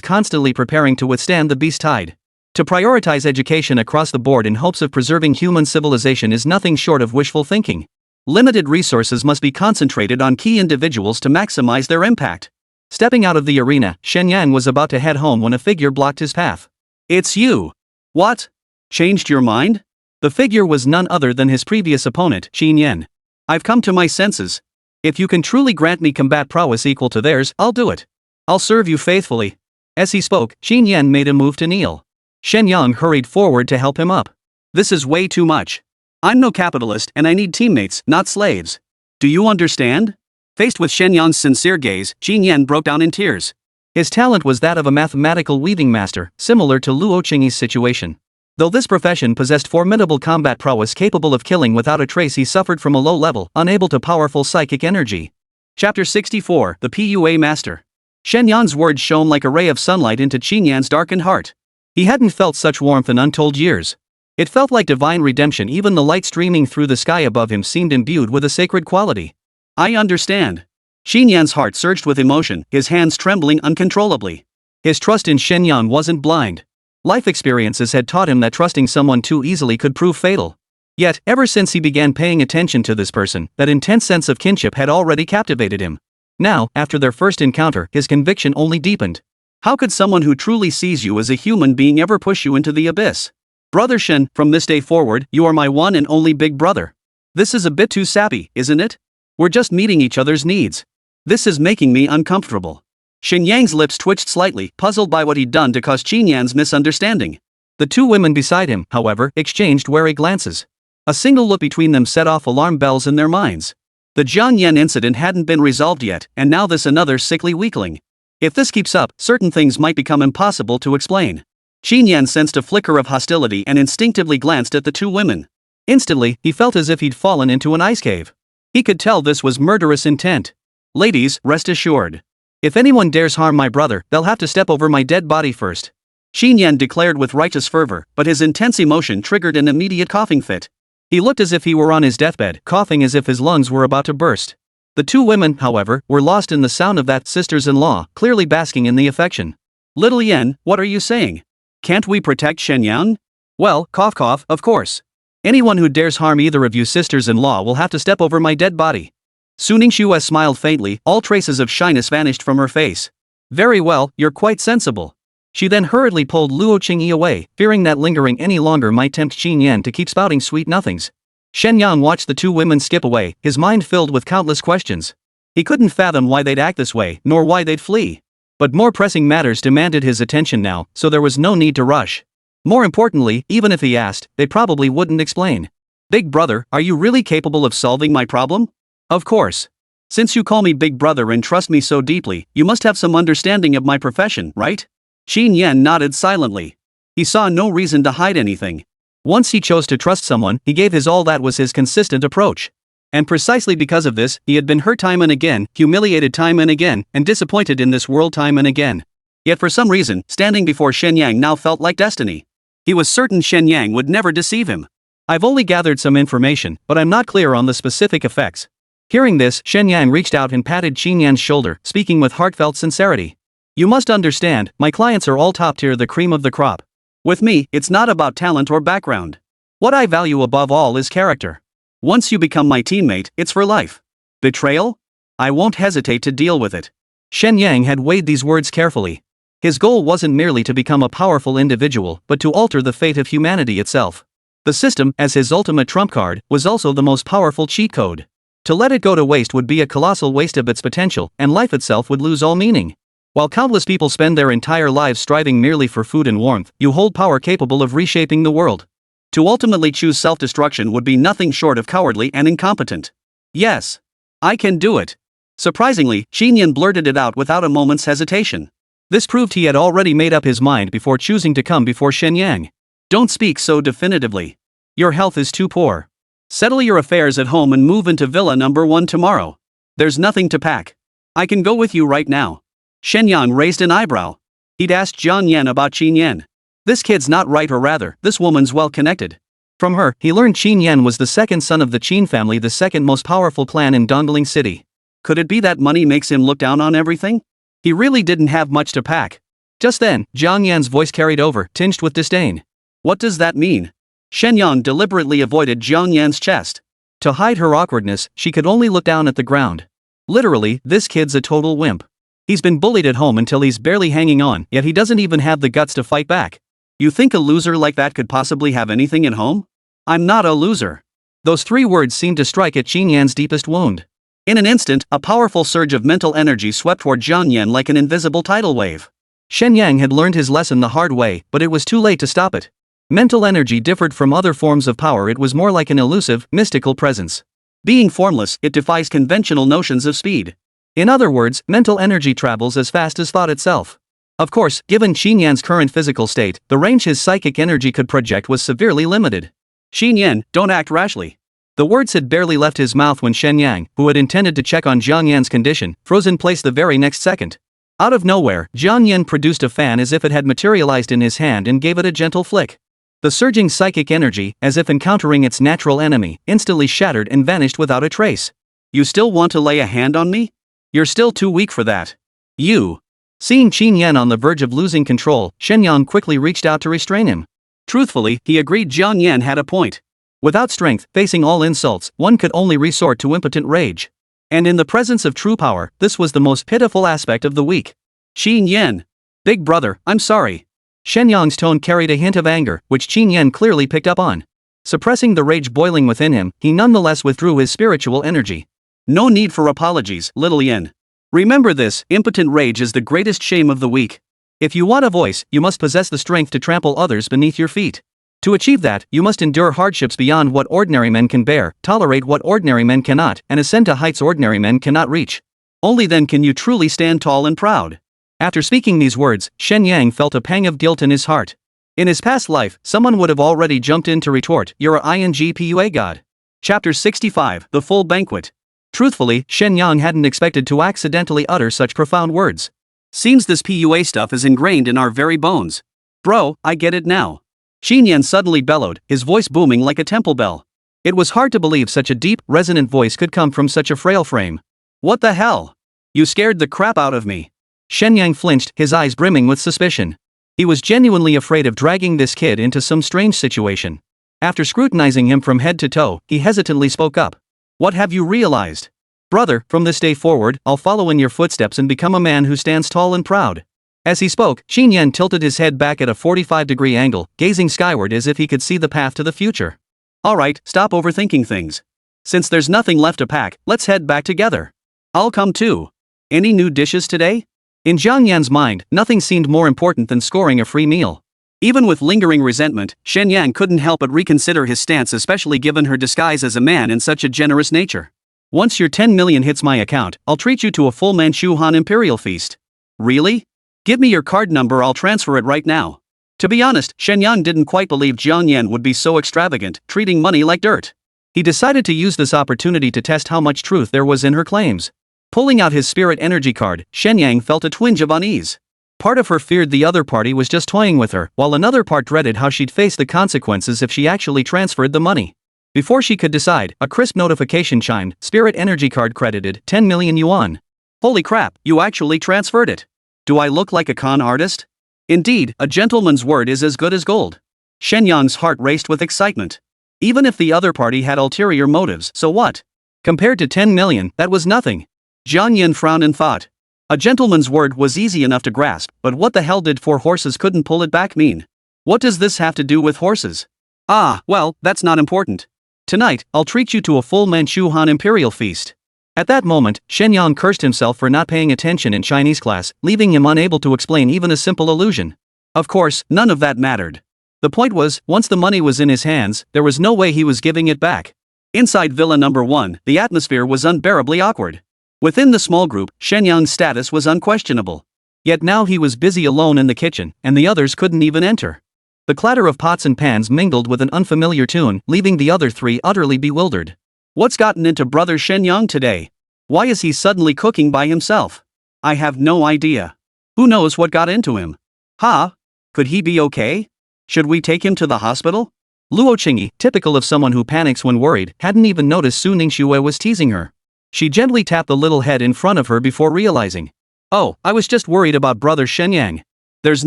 Speaker 1: constantly preparing to withstand the beast tide. To prioritize education across the board in hopes of preserving human civilization is nothing short of wishful thinking. Limited resources must be concentrated on key individuals to maximize their impact. Stepping out of the arena, Shen Yang was about to head home when a figure blocked his path.
Speaker 2: It's you. What? Changed your mind?
Speaker 1: The figure was none other than his previous opponent, Qin Yan.
Speaker 2: I've come to my senses.
Speaker 1: If you can truly grant me combat prowess equal to theirs, I'll do it. I'll serve you faithfully. As he spoke, Qin Yan made a move to kneel. Shen Yang hurried forward to help him up.
Speaker 2: This is way too much. I'm no capitalist and I need teammates, not slaves. Do you understand? Faced with Shen Yang's sincere gaze, Qin Yan broke down in tears.
Speaker 1: His talent was that of a mathematical weaving master, similar to Luo Qingyi's situation. Though this profession possessed formidable combat prowess capable of killing without a trace, he suffered from a low level, unable to powerful psychic energy.
Speaker 2: Chapter 64, The PUA Master. Shen Yang's words shone like a ray of sunlight into Qin Yan's darkened heart.
Speaker 1: He hadn't felt such warmth in untold years. It felt like divine redemption. Even the light streaming through the sky above him seemed imbued with a sacred quality.
Speaker 2: I understand. Qin Yan's heart surged with emotion, his hands trembling uncontrollably.
Speaker 1: His trust in Shen Yang wasn't blind. Life experiences had taught him that trusting someone too easily could prove fatal. Yet, ever since he began paying attention to this person, that intense sense of kinship had already captivated him. Now, after their first encounter, his conviction only deepened.
Speaker 2: How could someone who truly sees you as a human being ever push you into the abyss? Brother Shen, from this day forward, you are my one and only big brother. This is a bit too sappy, isn't it? We're just meeting each other's needs. This is making me uncomfortable. Shen Yang's lips twitched slightly, puzzled by what he'd done to cause Qin Yan's misunderstanding.
Speaker 1: The two women beside him, however, exchanged wary glances. A single look between them set off alarm bells in their minds. The Jiang Yan incident hadn't been resolved yet, and now this another sickly weakling. If this keeps up, certain things might become impossible to explain. Qin Yan sensed a flicker of hostility and instinctively glanced at the two women. Instantly, he felt as if he'd fallen into an ice cave. He could tell this was murderous intent.
Speaker 2: Ladies, rest assured.
Speaker 1: If anyone dares harm my brother, they'll have to step over my dead body first.
Speaker 2: Qin Yan declared with righteous fervor, but his intense emotion triggered an immediate coughing fit.
Speaker 1: He looked as if he were on his deathbed, coughing as if his lungs were about to burst. The two women, however, were lost in the sound of that sisters-in-law, clearly basking in the affection.
Speaker 2: Little Yan, what are you saying? Can't we protect Shen Yang?
Speaker 1: Well, cough cough, of course. Anyone who dares harm either of you sisters-in-law will have to step over my dead body.
Speaker 2: Su Ningxue smiled faintly, all traces of shyness vanished from her face.
Speaker 1: Very well, you're quite sensible. She then hurriedly pulled Luo Qingyi away, fearing that lingering any longer might tempt Qin Yan to keep spouting sweet nothings. Shen Yang watched the two women skip away, his mind filled with countless questions. He couldn't fathom why they'd act this way, nor why they'd flee. But more pressing matters demanded his attention now, so there was no need to rush. More importantly, even if he asked, they probably wouldn't explain.
Speaker 2: Big brother, are you really capable of solving my problem?
Speaker 1: Of course.
Speaker 2: Since you call me big brother and trust me so deeply, you must have some understanding of my profession, right? Qin Yan nodded silently. He saw no reason to hide anything.
Speaker 1: Once he chose to trust someone, he gave his all. That was his consistent approach. And precisely because of this, he had been hurt time and again, humiliated time and again, and disappointed in this world time and again. Yet for some reason, standing before Shen Yang now felt like destiny. He was certain Shen Yang would never deceive him. I've only gathered some information, but I'm not clear on the specific effects. Hearing this, Shen Yang reached out and patted Qin Yan's shoulder, speaking with heartfelt sincerity.
Speaker 2: You must understand, my clients are all top tier, the cream of the crop. With me, it's not about talent or background. What I value above all is character. Once you become my teammate, it's for life. Betrayal? I won't hesitate to deal with it.
Speaker 1: Shen Yang had weighed these words carefully. His goal wasn't merely to become a powerful individual, but to alter the fate of humanity itself. The system, as his ultimate trump card, was also the most powerful cheat code. To let it go to waste would be a colossal waste of its potential, and life itself would lose all meaning. While countless people spend their entire lives striving merely for food and warmth, you hold power capable of reshaping the world. To ultimately choose self-destruction would be nothing short of cowardly and incompetent. Yes, I can do it. Surprisingly, Shen Yang blurted it out without a moment's hesitation. This proved he had already made up his mind before choosing to come before Shen Yang. Don't speak so definitively. Your health is too poor. Settle your affairs at home and move into Villa number 1 tomorrow. There's nothing to pack. I can go with you right now. Shen Yang raised an eyebrow. He'd asked Jiang Yan about Qin Yan. This kid's not right, or rather, this woman's well connected. From her, he learned Qin Yan was the second son of the Qin family, the second most powerful clan in Dongling City. Could it be that money makes him look down on everything? He really didn't have much to pack. Just then, Jiang Yan's voice carried over, tinged with disdain. What does that mean? Shen Yang deliberately avoided Jiang Yan's chest. To hide her awkwardness, she could only look down at the ground. Literally, this kid's a total wimp. He's been bullied at home until he's barely hanging on, yet he doesn't even have the guts to fight back. You think a loser like that could possibly have anything at home? I'm not a loser. Those 3 words seemed to strike at Qin Yan's deepest wound. In an instant, a powerful surge of mental energy swept toward Jiang Yan like an invisible tidal wave. Shen Yang had learned his lesson the hard way, but it was too late to stop it. Mental energy differed from other forms of power. It was more like an elusive, mystical presence. Being formless, it defies conventional notions of speed. In other words, mental energy travels as fast as thought itself. Of course, given Qin Yan's current physical state, the range his psychic energy could project was severely limited. Qin Yan, don't act rashly. The words had barely left his mouth when Shen Yang, who had intended to check on Jiang Yan's condition, froze in place the very next second. Out of nowhere, Jiang Yan produced a fan as if it had materialized in his hand and gave it a gentle flick. The surging psychic energy, as if encountering its natural enemy, instantly shattered and vanished without a trace. You still want to lay a hand on me? You're still too weak for that. You. Seeing Qin Yan on the verge of losing control, Shen Yang quickly reached out to restrain him. Truthfully, he agreed Jiang Yan had a point. Without strength, facing all insults, one could only resort to impotent rage. And in the presence of true power, this was the most pitiful aspect of the weak. Qin Yan. Big brother, I'm sorry. Shen Yang's tone carried a hint of anger, which Qin Yan clearly picked up on. Suppressing the rage boiling within him, he nonetheless withdrew his spiritual energy. No need for apologies, little Yan. Remember this, impotent rage is the greatest shame of the weak. If you want a voice, you must possess the strength to trample others beneath your feet. To achieve that, you must endure hardships beyond what ordinary men can bear, tolerate what ordinary men cannot, and ascend to heights ordinary men cannot reach. Only then can you truly stand tall and proud. After speaking these words, Shen Yang felt a pang of guilt in his heart. In his past life, someone would have already jumped in to retort, "You're a INGPUA god." Chapter 65, The Full Banquet. Truthfully, Shen Yang hadn't expected to accidentally utter such profound words. Seems this PUA stuff is ingrained in our very bones. Bro, I get it now. Qin Yan suddenly bellowed, his voice booming like a temple bell. It was hard to believe such a deep, resonant voice could come from such a frail frame. What the hell? You scared the crap out of me. Shen Yang flinched, his eyes brimming with suspicion. He was genuinely afraid of dragging this kid into some strange situation. After scrutinizing him from head to toe, he hesitantly spoke up. What have you realized? Brother, from this day forward, I'll follow in your footsteps and become a man who stands tall and proud. As he spoke, Qin Yan tilted his head back at a 45-degree angle, gazing skyward as if he could see the path to the future. Alright, stop overthinking things. Since there's nothing left to pack, let's head back together. I'll come too. Any new dishes today? In Jiang Yan's mind, nothing seemed more important than scoring a free meal. Even with lingering resentment, Shen Yang couldn't help but reconsider his stance, especially given her disguise as a man and such a generous nature. Once your 10 million hits my account, I'll treat you to a full Manchu Han Imperial feast. Really? Give me your card number, I'll transfer it right now. To be honest, Shen Yang didn't quite believe Jiang Yan would be so extravagant, treating money like dirt. He decided to use this opportunity to test how much truth there was in her claims. Pulling out his spirit energy card, Shen Yang felt a twinge of unease. Part of her feared the other party was just toying with her, while another part dreaded how she'd face the consequences if she actually transferred the money. Before she could decide, a crisp notification chimed, spirit energy card credited, 10 million yuan. Holy crap, you actually transferred it.
Speaker 2: Do I look like a con artist? Indeed, a gentleman's word is as good as gold. Shen Yang's heart raced with excitement. Even if the other party had ulterior motives, so what? Compared to 10 million, that was nothing. Jiang Yin frowned and thought. A gentleman's word was easy enough to grasp, but what the hell did 4 horses couldn't pull it back mean? What does this have to do with horses? Ah, well, that's not important. Tonight, I'll treat you to a full Manchu Han imperial feast. At that moment, Shen Yang cursed himself for not paying attention in Chinese class, leaving him unable to explain even a simple illusion. Of course, none of that mattered. The point was, once the money was in his hands, there was no way he was giving it back. Inside Villa Number 1, the atmosphere was unbearably awkward. Within the small group, Shen Yang's status was unquestionable. Yet now he was busy alone in the kitchen, and the others couldn't even enter. The clatter of pots and pans mingled with an unfamiliar tune, leaving the other 3 utterly bewildered. What's gotten into brother Shen Yang today? Why is he suddenly cooking by himself? I have no idea. Who knows what got into him? Could he be okay? Should we take him to the hospital? Luo Qingyi, typical of someone who panics when worried, hadn't even noticed Su Ningxue was teasing her. She gently tapped the little head in front of her before realizing. Oh, I was just worried about brother Shen Yang. There's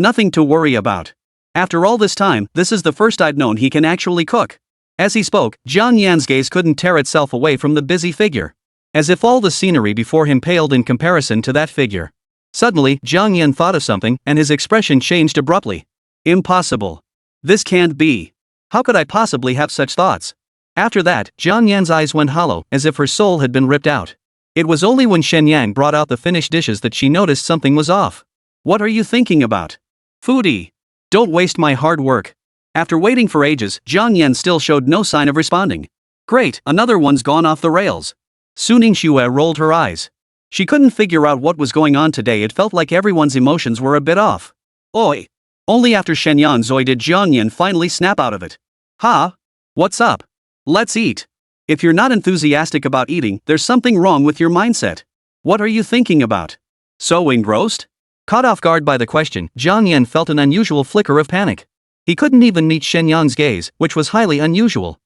Speaker 2: nothing to worry about. After all this time, this is the first I'd known he can actually cook. As he spoke, Jiang Yan's gaze couldn't tear itself away from the busy figure. As if all the scenery before him paled in comparison to that figure. Suddenly, Jiang Yan thought of something, and his expression changed abruptly. Impossible. This can't be. How could I possibly have such thoughts? After that, Jiang Yan's eyes went hollow, as if her soul had been ripped out. It was only when Shen Yang brought out the finished dishes that she noticed something was off. What are you thinking about? Foodie. Don't waste my hard work. After waiting for ages, Jiang Yan still showed no sign of responding. Great, another one's gone off the rails. Su Ningxue rolled her eyes. She couldn't figure out what was going on today. It felt like everyone's emotions were a bit off. Oi! Only after Shen Yang Zoi did Jiang Yan finally snap out of it. What's up? Let's eat. If you're not enthusiastic about eating, there's something wrong with your mindset. What are you thinking about? So engrossed? Caught off guard by the question, Jiang Yan felt an unusual flicker of panic. He couldn't even meet Shen Yang's gaze, which was highly unusual.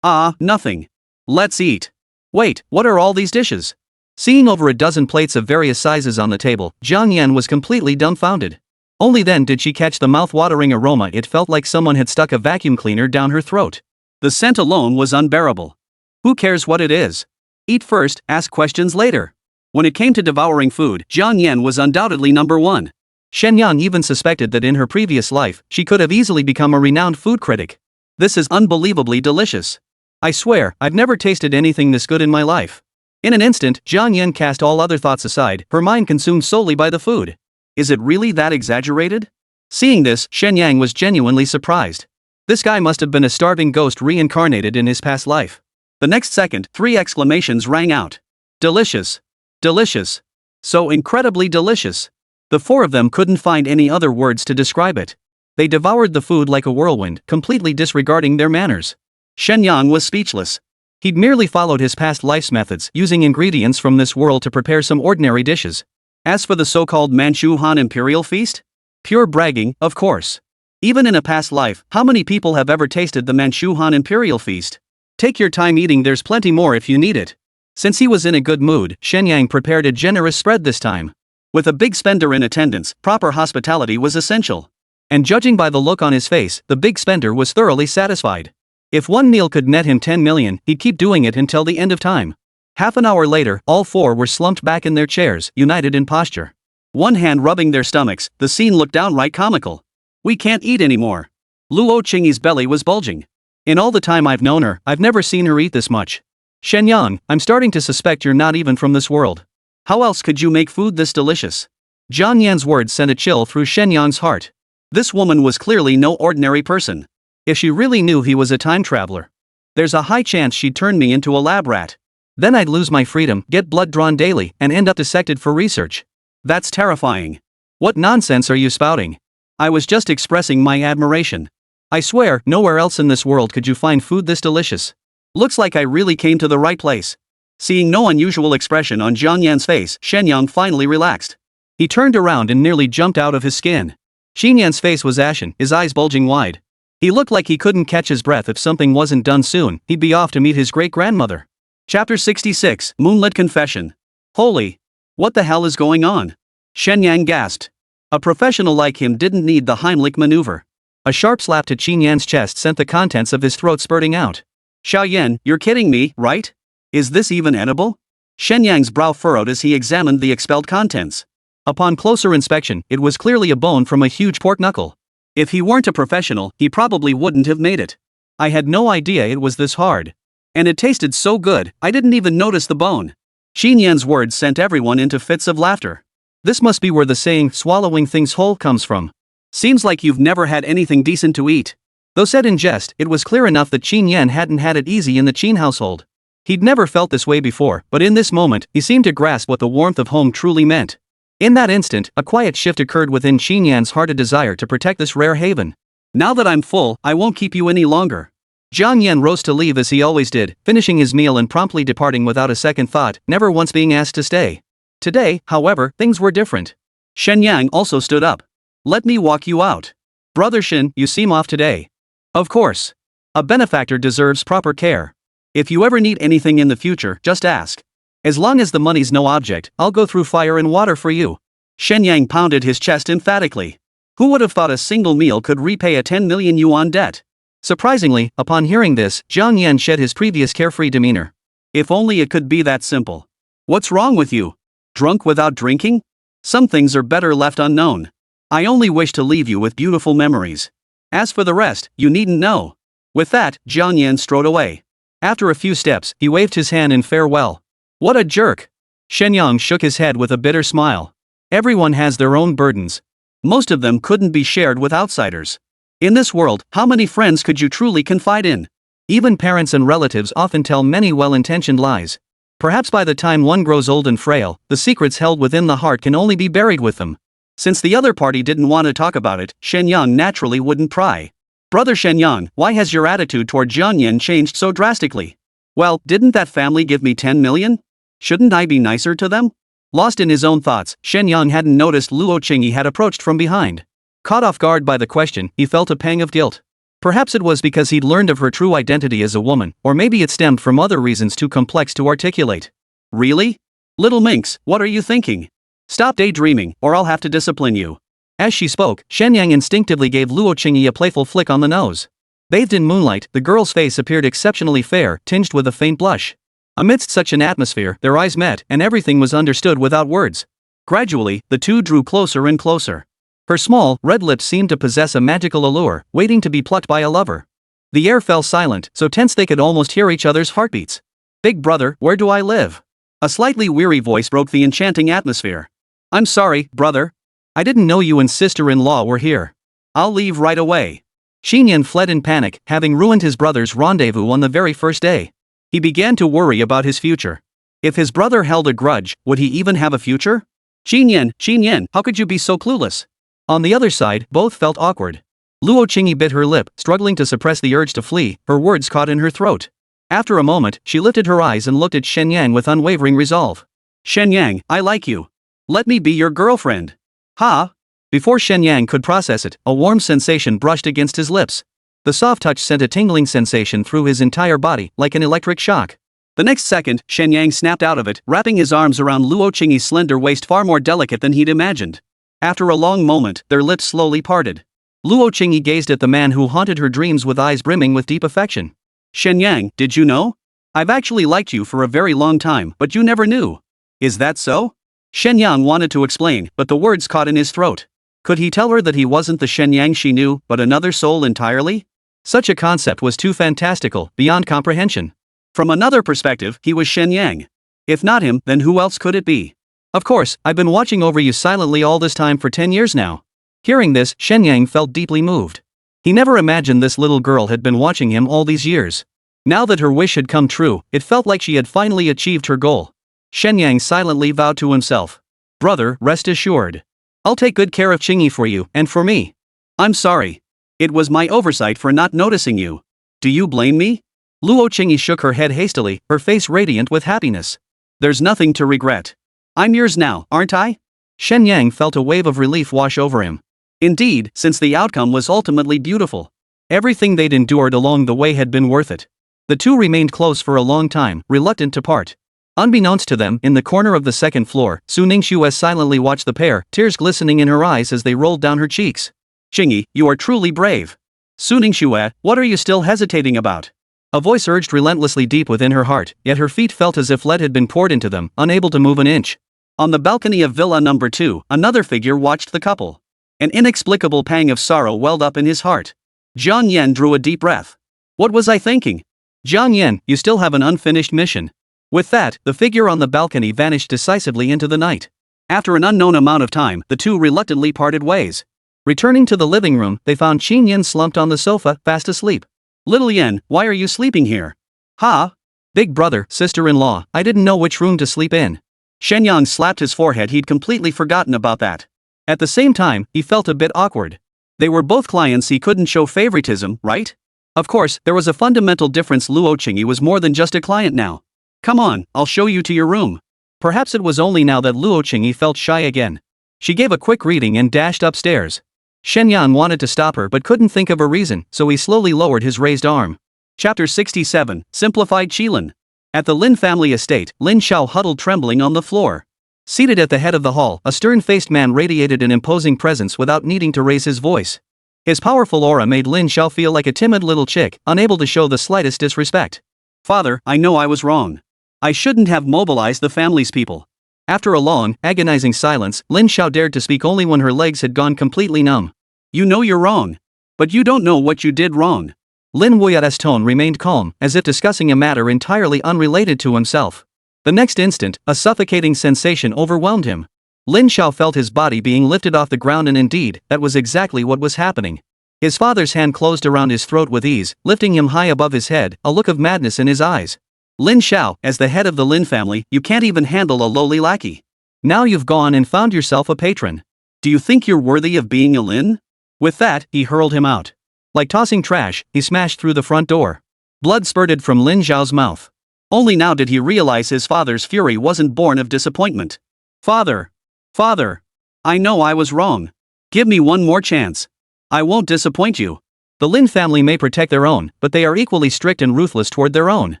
Speaker 2: Nothing. Let's eat. Wait, what are all these dishes? Seeing over a dozen plates of various sizes on the table, Jiang Yan was completely dumbfounded. Only then did she catch the mouth-watering aroma. It felt like someone had stuck a vacuum cleaner down her throat. The scent alone was unbearable. Who cares what it is? Eat first, ask questions later. When it came to devouring food, Jiang Yan was undoubtedly number 1. Shen Yang even suspected that in her previous life, she could have easily become a renowned food critic. This is unbelievably delicious. I swear, I've never tasted anything this good in my life. In an instant, Jiang Yan cast all other thoughts aside, her mind consumed solely by the food. Is it really that exaggerated? Seeing this, Shen Yang was genuinely surprised. This guy must have been a starving ghost reincarnated in his past life. The next second, 3 exclamations rang out. Delicious. Delicious. So incredibly delicious. The 4 of them couldn't find any other words to describe it. They devoured the food like a whirlwind, completely disregarding their manners. Shen Yang was speechless. He'd merely followed his past life's methods, using ingredients from this world to prepare some ordinary dishes. As for the so-called Manchu Han Imperial Feast? Pure bragging, of course. Even in a past life, how many people have ever tasted the Manchu Han Imperial Feast? Take your time eating, there's plenty more if you need it. Since he was in a good mood, Shen Yang prepared a generous spread this time. With a big spender in attendance, proper hospitality was essential. And judging by the look on his face, the big spender was thoroughly satisfied. If one meal could net him 10 million, he'd keep doing it until the end of time. Half an hour later, all 4 were slumped back in their chairs, united in posture. One hand rubbing their stomachs, the scene looked downright comical. We can't eat anymore. Luo Qingyi's belly was bulging. In all the time I've known her, I've never seen her eat this much. Shen Yang, I'm starting to suspect you're not even from this world. How else could you make food this delicious? Jiang Yan's words sent a chill through Shen Yang's heart. This woman was clearly no ordinary person. If she really knew he was a time traveler, there's a high chance she'd turn me into a lab rat. Then I'd lose my freedom, get blood drawn daily, and end up dissected for research. That's terrifying. What nonsense are you spouting? I was just expressing my admiration. I swear, nowhere else in this world could you find food this delicious. Looks like I really came to the right place. Seeing no unusual expression on Jiang Yan's face, Shen Yang finally relaxed. He turned around and nearly jumped out of his skin. Shen Yan's face was ashen, his eyes bulging wide. He looked like he couldn't catch his breath. If something wasn't done soon, he'd be off to meet his great-grandmother. Chapter 66, Moonlit Confession. Holy! What the hell is going on? Shen Yang gasped. A professional like him didn't need the Heimlich maneuver.
Speaker 1: A sharp slap to Qin Yan's chest sent the contents of his throat spurting out.
Speaker 2: Xiao Yan, you're kidding me, right? Is this even edible? Shen Yang's brow furrowed as he examined the expelled contents.
Speaker 1: Upon closer inspection, it was clearly a bone from a huge pork knuckle.
Speaker 2: If he weren't a professional, he probably wouldn't have made it.
Speaker 1: I had no idea it was this hard.
Speaker 2: And it tasted so good, I didn't even notice the bone. Qin Yan's words sent everyone into fits of laughter.
Speaker 1: This must be where the saying, swallowing things whole, comes from.
Speaker 2: Seems like you've never had anything decent to eat.
Speaker 1: Though said in jest, it was clear enough that Qin Yan hadn't had it easy in the Qin household. He'd never felt this way before, but in this moment, he seemed to grasp what the warmth of home truly meant. In that instant, a quiet shift occurred within Qin Yan's heart, a desire to protect this rare haven.
Speaker 2: Now that I'm full, I won't keep you any longer.
Speaker 1: Jiang Yan rose to leave as he always did, finishing his meal and promptly departing without a second thought, never once being asked to stay. Today, however, things were different.
Speaker 2: Shen Yang also stood up. Let me walk you out.
Speaker 1: Brother Shen, you seem off today.
Speaker 2: Of course.
Speaker 1: A benefactor deserves proper care.
Speaker 2: If you ever need anything in the future, just ask.
Speaker 1: As long as the money's no object, I'll go through fire and water for you.
Speaker 2: Shen Yang pounded his chest emphatically. Who would have thought a single meal could repay a 10 million yuan debt?
Speaker 1: Surprisingly, upon hearing this, Jiang Yan shed his previous carefree demeanor.
Speaker 2: If only it could be that simple. What's wrong with you? Drunk without drinking? Some things are better left unknown. I only wish to leave you with beautiful memories. As for the rest, you needn't know. With that, Jiang Yan strode away.
Speaker 1: After a few steps, he waved his hand in farewell.
Speaker 2: What a jerk!
Speaker 1: Shen Yang shook his head with a bitter smile. Everyone has their own burdens.
Speaker 2: Most of them couldn't be shared with outsiders. In this world, how many friends could you truly confide in?
Speaker 1: Even parents and relatives often tell many well-intentioned lies. Perhaps by the time one grows old and frail, the secrets held within the heart can only be buried with them.
Speaker 2: Since the other party didn't want to talk about it, Shen Yang naturally wouldn't pry. Brother Shen Yang, why has your attitude toward Jiang Yan changed so drastically? Well, didn't that family give me 10 million? Shouldn't I be nicer to them?
Speaker 1: Lost in his own thoughts, Shen Yang hadn't noticed Luo Qingyi had approached from behind. Caught off guard by the question, he felt a pang of guilt. Perhaps it was because he'd learned of her true identity as a woman, or maybe it stemmed from other reasons too complex to articulate.
Speaker 2: Really? Little minx, what are you thinking? Stop daydreaming, or I'll have to discipline you.
Speaker 1: As she spoke, Shen Yang instinctively gave Luo Qingyi a playful flick on the nose. Bathed in moonlight, the girl's face appeared exceptionally fair, tinged with a faint blush. Amidst such an atmosphere, their eyes met, and everything was understood without words. Gradually, the two drew closer and closer. Her small, red lips seemed to possess a magical allure, waiting to be plucked by a lover. The air fell silent, so tense they could almost hear each other's heartbeats. Big brother, where do I live?
Speaker 2: A slightly weary voice broke the enchanting atmosphere. I'm sorry, brother.
Speaker 1: I didn't know you and sister-in-law were here.
Speaker 2: I'll leave right away.
Speaker 1: Xinyan Yan fled in panic, having ruined his brother's rendezvous on the very first day. He began to worry about his future. If his brother held a grudge, would he even have a future?
Speaker 2: Xinyan Yan, how could you be so clueless?
Speaker 1: On the other side, both felt awkward. Luo Qingyi bit her lip, struggling to suppress the urge to flee, her words caught in her throat. After a moment, she lifted her eyes and looked at Shen Yang with unwavering resolve.
Speaker 2: Shen Yang, I like you. Let me be your girlfriend. Ha!
Speaker 1: Before Shen Yang could process it, a warm sensation brushed against his lips. The soft touch sent a tingling sensation through his entire body, like an electric shock.
Speaker 2: The next second, Shen Yang snapped out of it, wrapping his arms around Luo Qingyi's slender waist, far more delicate than he'd imagined. After a long moment, their lips slowly parted.
Speaker 1: Luo Qingyi gazed at the man who haunted her dreams with eyes brimming with deep affection.
Speaker 2: Shen Yang, did you know? I've actually liked you for a very long time, but you never knew. Is that so? Shen Yang wanted to explain, but the words caught in his throat. Could he tell her that he wasn't the Shen Yang she knew, but another soul entirely?
Speaker 1: Such a concept was too fantastical, beyond comprehension.
Speaker 2: From another perspective, he was Shen Yang. If not him, then who else could it be?
Speaker 1: Of course, I've been watching over you silently all this time for 10 years now. Hearing this, Shen Yang felt deeply moved. He never imagined this little girl had been watching him all these years. Now that her wish had come true, it felt like she had finally achieved her goal. Shen Yang silently vowed to himself. Brother, rest assured. I'll take good care of Qingyi for you, and for me.
Speaker 2: I'm sorry. It was my oversight for not noticing you. Do you blame me?
Speaker 1: Luo Qingyi shook her head hastily, her face radiant with happiness.
Speaker 2: There's nothing to regret. I'm yours now, aren't I?
Speaker 1: Shen Yang felt a wave of relief wash over him.
Speaker 2: Indeed, since the outcome was ultimately beautiful.
Speaker 1: Everything they'd endured along the way had been worth it. The two remained close for a long time, reluctant to part. Unbeknownst to them, in the corner of the second floor, Su Ningxue silently watched the pair, tears glistening in her eyes as they rolled down her cheeks.
Speaker 2: Qingyi, you are truly brave. Su Ningxue, what are you still hesitating about?
Speaker 1: A voice urged relentlessly deep within her heart, yet her feet felt as if lead had been poured into them, unable to move an inch.
Speaker 2: On the balcony of Villa Number 2, another figure watched the couple. An inexplicable pang of sorrow welled up in his heart. Jiang Yan drew a deep breath. What was I thinking?
Speaker 1: Jiang Yan, you still have an unfinished mission. With that, the figure on the balcony vanished decisively into the night.
Speaker 2: After an unknown amount of time, the two reluctantly parted ways.
Speaker 1: Returning to the living room, they found Qin Yan slumped on the sofa, fast asleep.
Speaker 2: Little Yan, why are you sleeping here? Ha?
Speaker 1: Big brother, sister-in-law, I didn't know which room to sleep in.
Speaker 2: Shen Yang slapped his forehead. He'd completely forgotten about that.
Speaker 1: At the same time, he felt a bit awkward.
Speaker 2: They were both clients, he couldn't show favoritism, right?
Speaker 1: Of course, there was a fundamental difference. Luo Qingyi was more than just a client now.
Speaker 2: Come on, I'll show you to your room.
Speaker 1: Perhaps it was only now that Luo Qingyi felt shy again. She gave a quick greeting and dashed upstairs. Shen Yang wanted to stop her but couldn't think of a reason, so he slowly lowered his raised arm.
Speaker 2: Chapter 67, Simplified Qilin. At the Lin family estate, Lin Xiao huddled trembling on the floor.
Speaker 1: Seated at the head of the hall, a stern-faced man radiated an imposing presence without needing to raise his voice. His powerful aura made Lin Xiao feel like a timid little chick, unable to show the slightest disrespect.
Speaker 2: Father, I know I was wrong. I shouldn't have mobilized the family's people.
Speaker 1: After a long, agonizing silence, Lin Xiao dared to speak only when her legs had gone completely numb.
Speaker 2: You know you're wrong. But you don't know what you did wrong.
Speaker 1: Lin Wuya's tone remained calm, as if discussing a matter entirely unrelated to himself. The next instant, a suffocating sensation overwhelmed him. Lin Xiao felt his body being lifted off the ground, and indeed, that was exactly what was happening. His father's hand closed around his throat with ease, lifting him high above his head, a look of madness in his eyes.
Speaker 2: Lin Xiao, as the head of the Lin family, you can't even handle a lowly lackey.
Speaker 1: Now you've gone and found yourself a patron.
Speaker 2: Do you think you're worthy of being a Lin?
Speaker 1: With that, he hurled him out. Like tossing trash, he smashed through the front door. Blood spurted from Lin Xiao's mouth.
Speaker 2: Only now did he realize his father's fury wasn't born of disappointment. Father! Father! I know I was wrong. Give me one more chance. I won't disappoint you.
Speaker 1: The Lin family may protect their own, but they are equally strict and ruthless toward their own.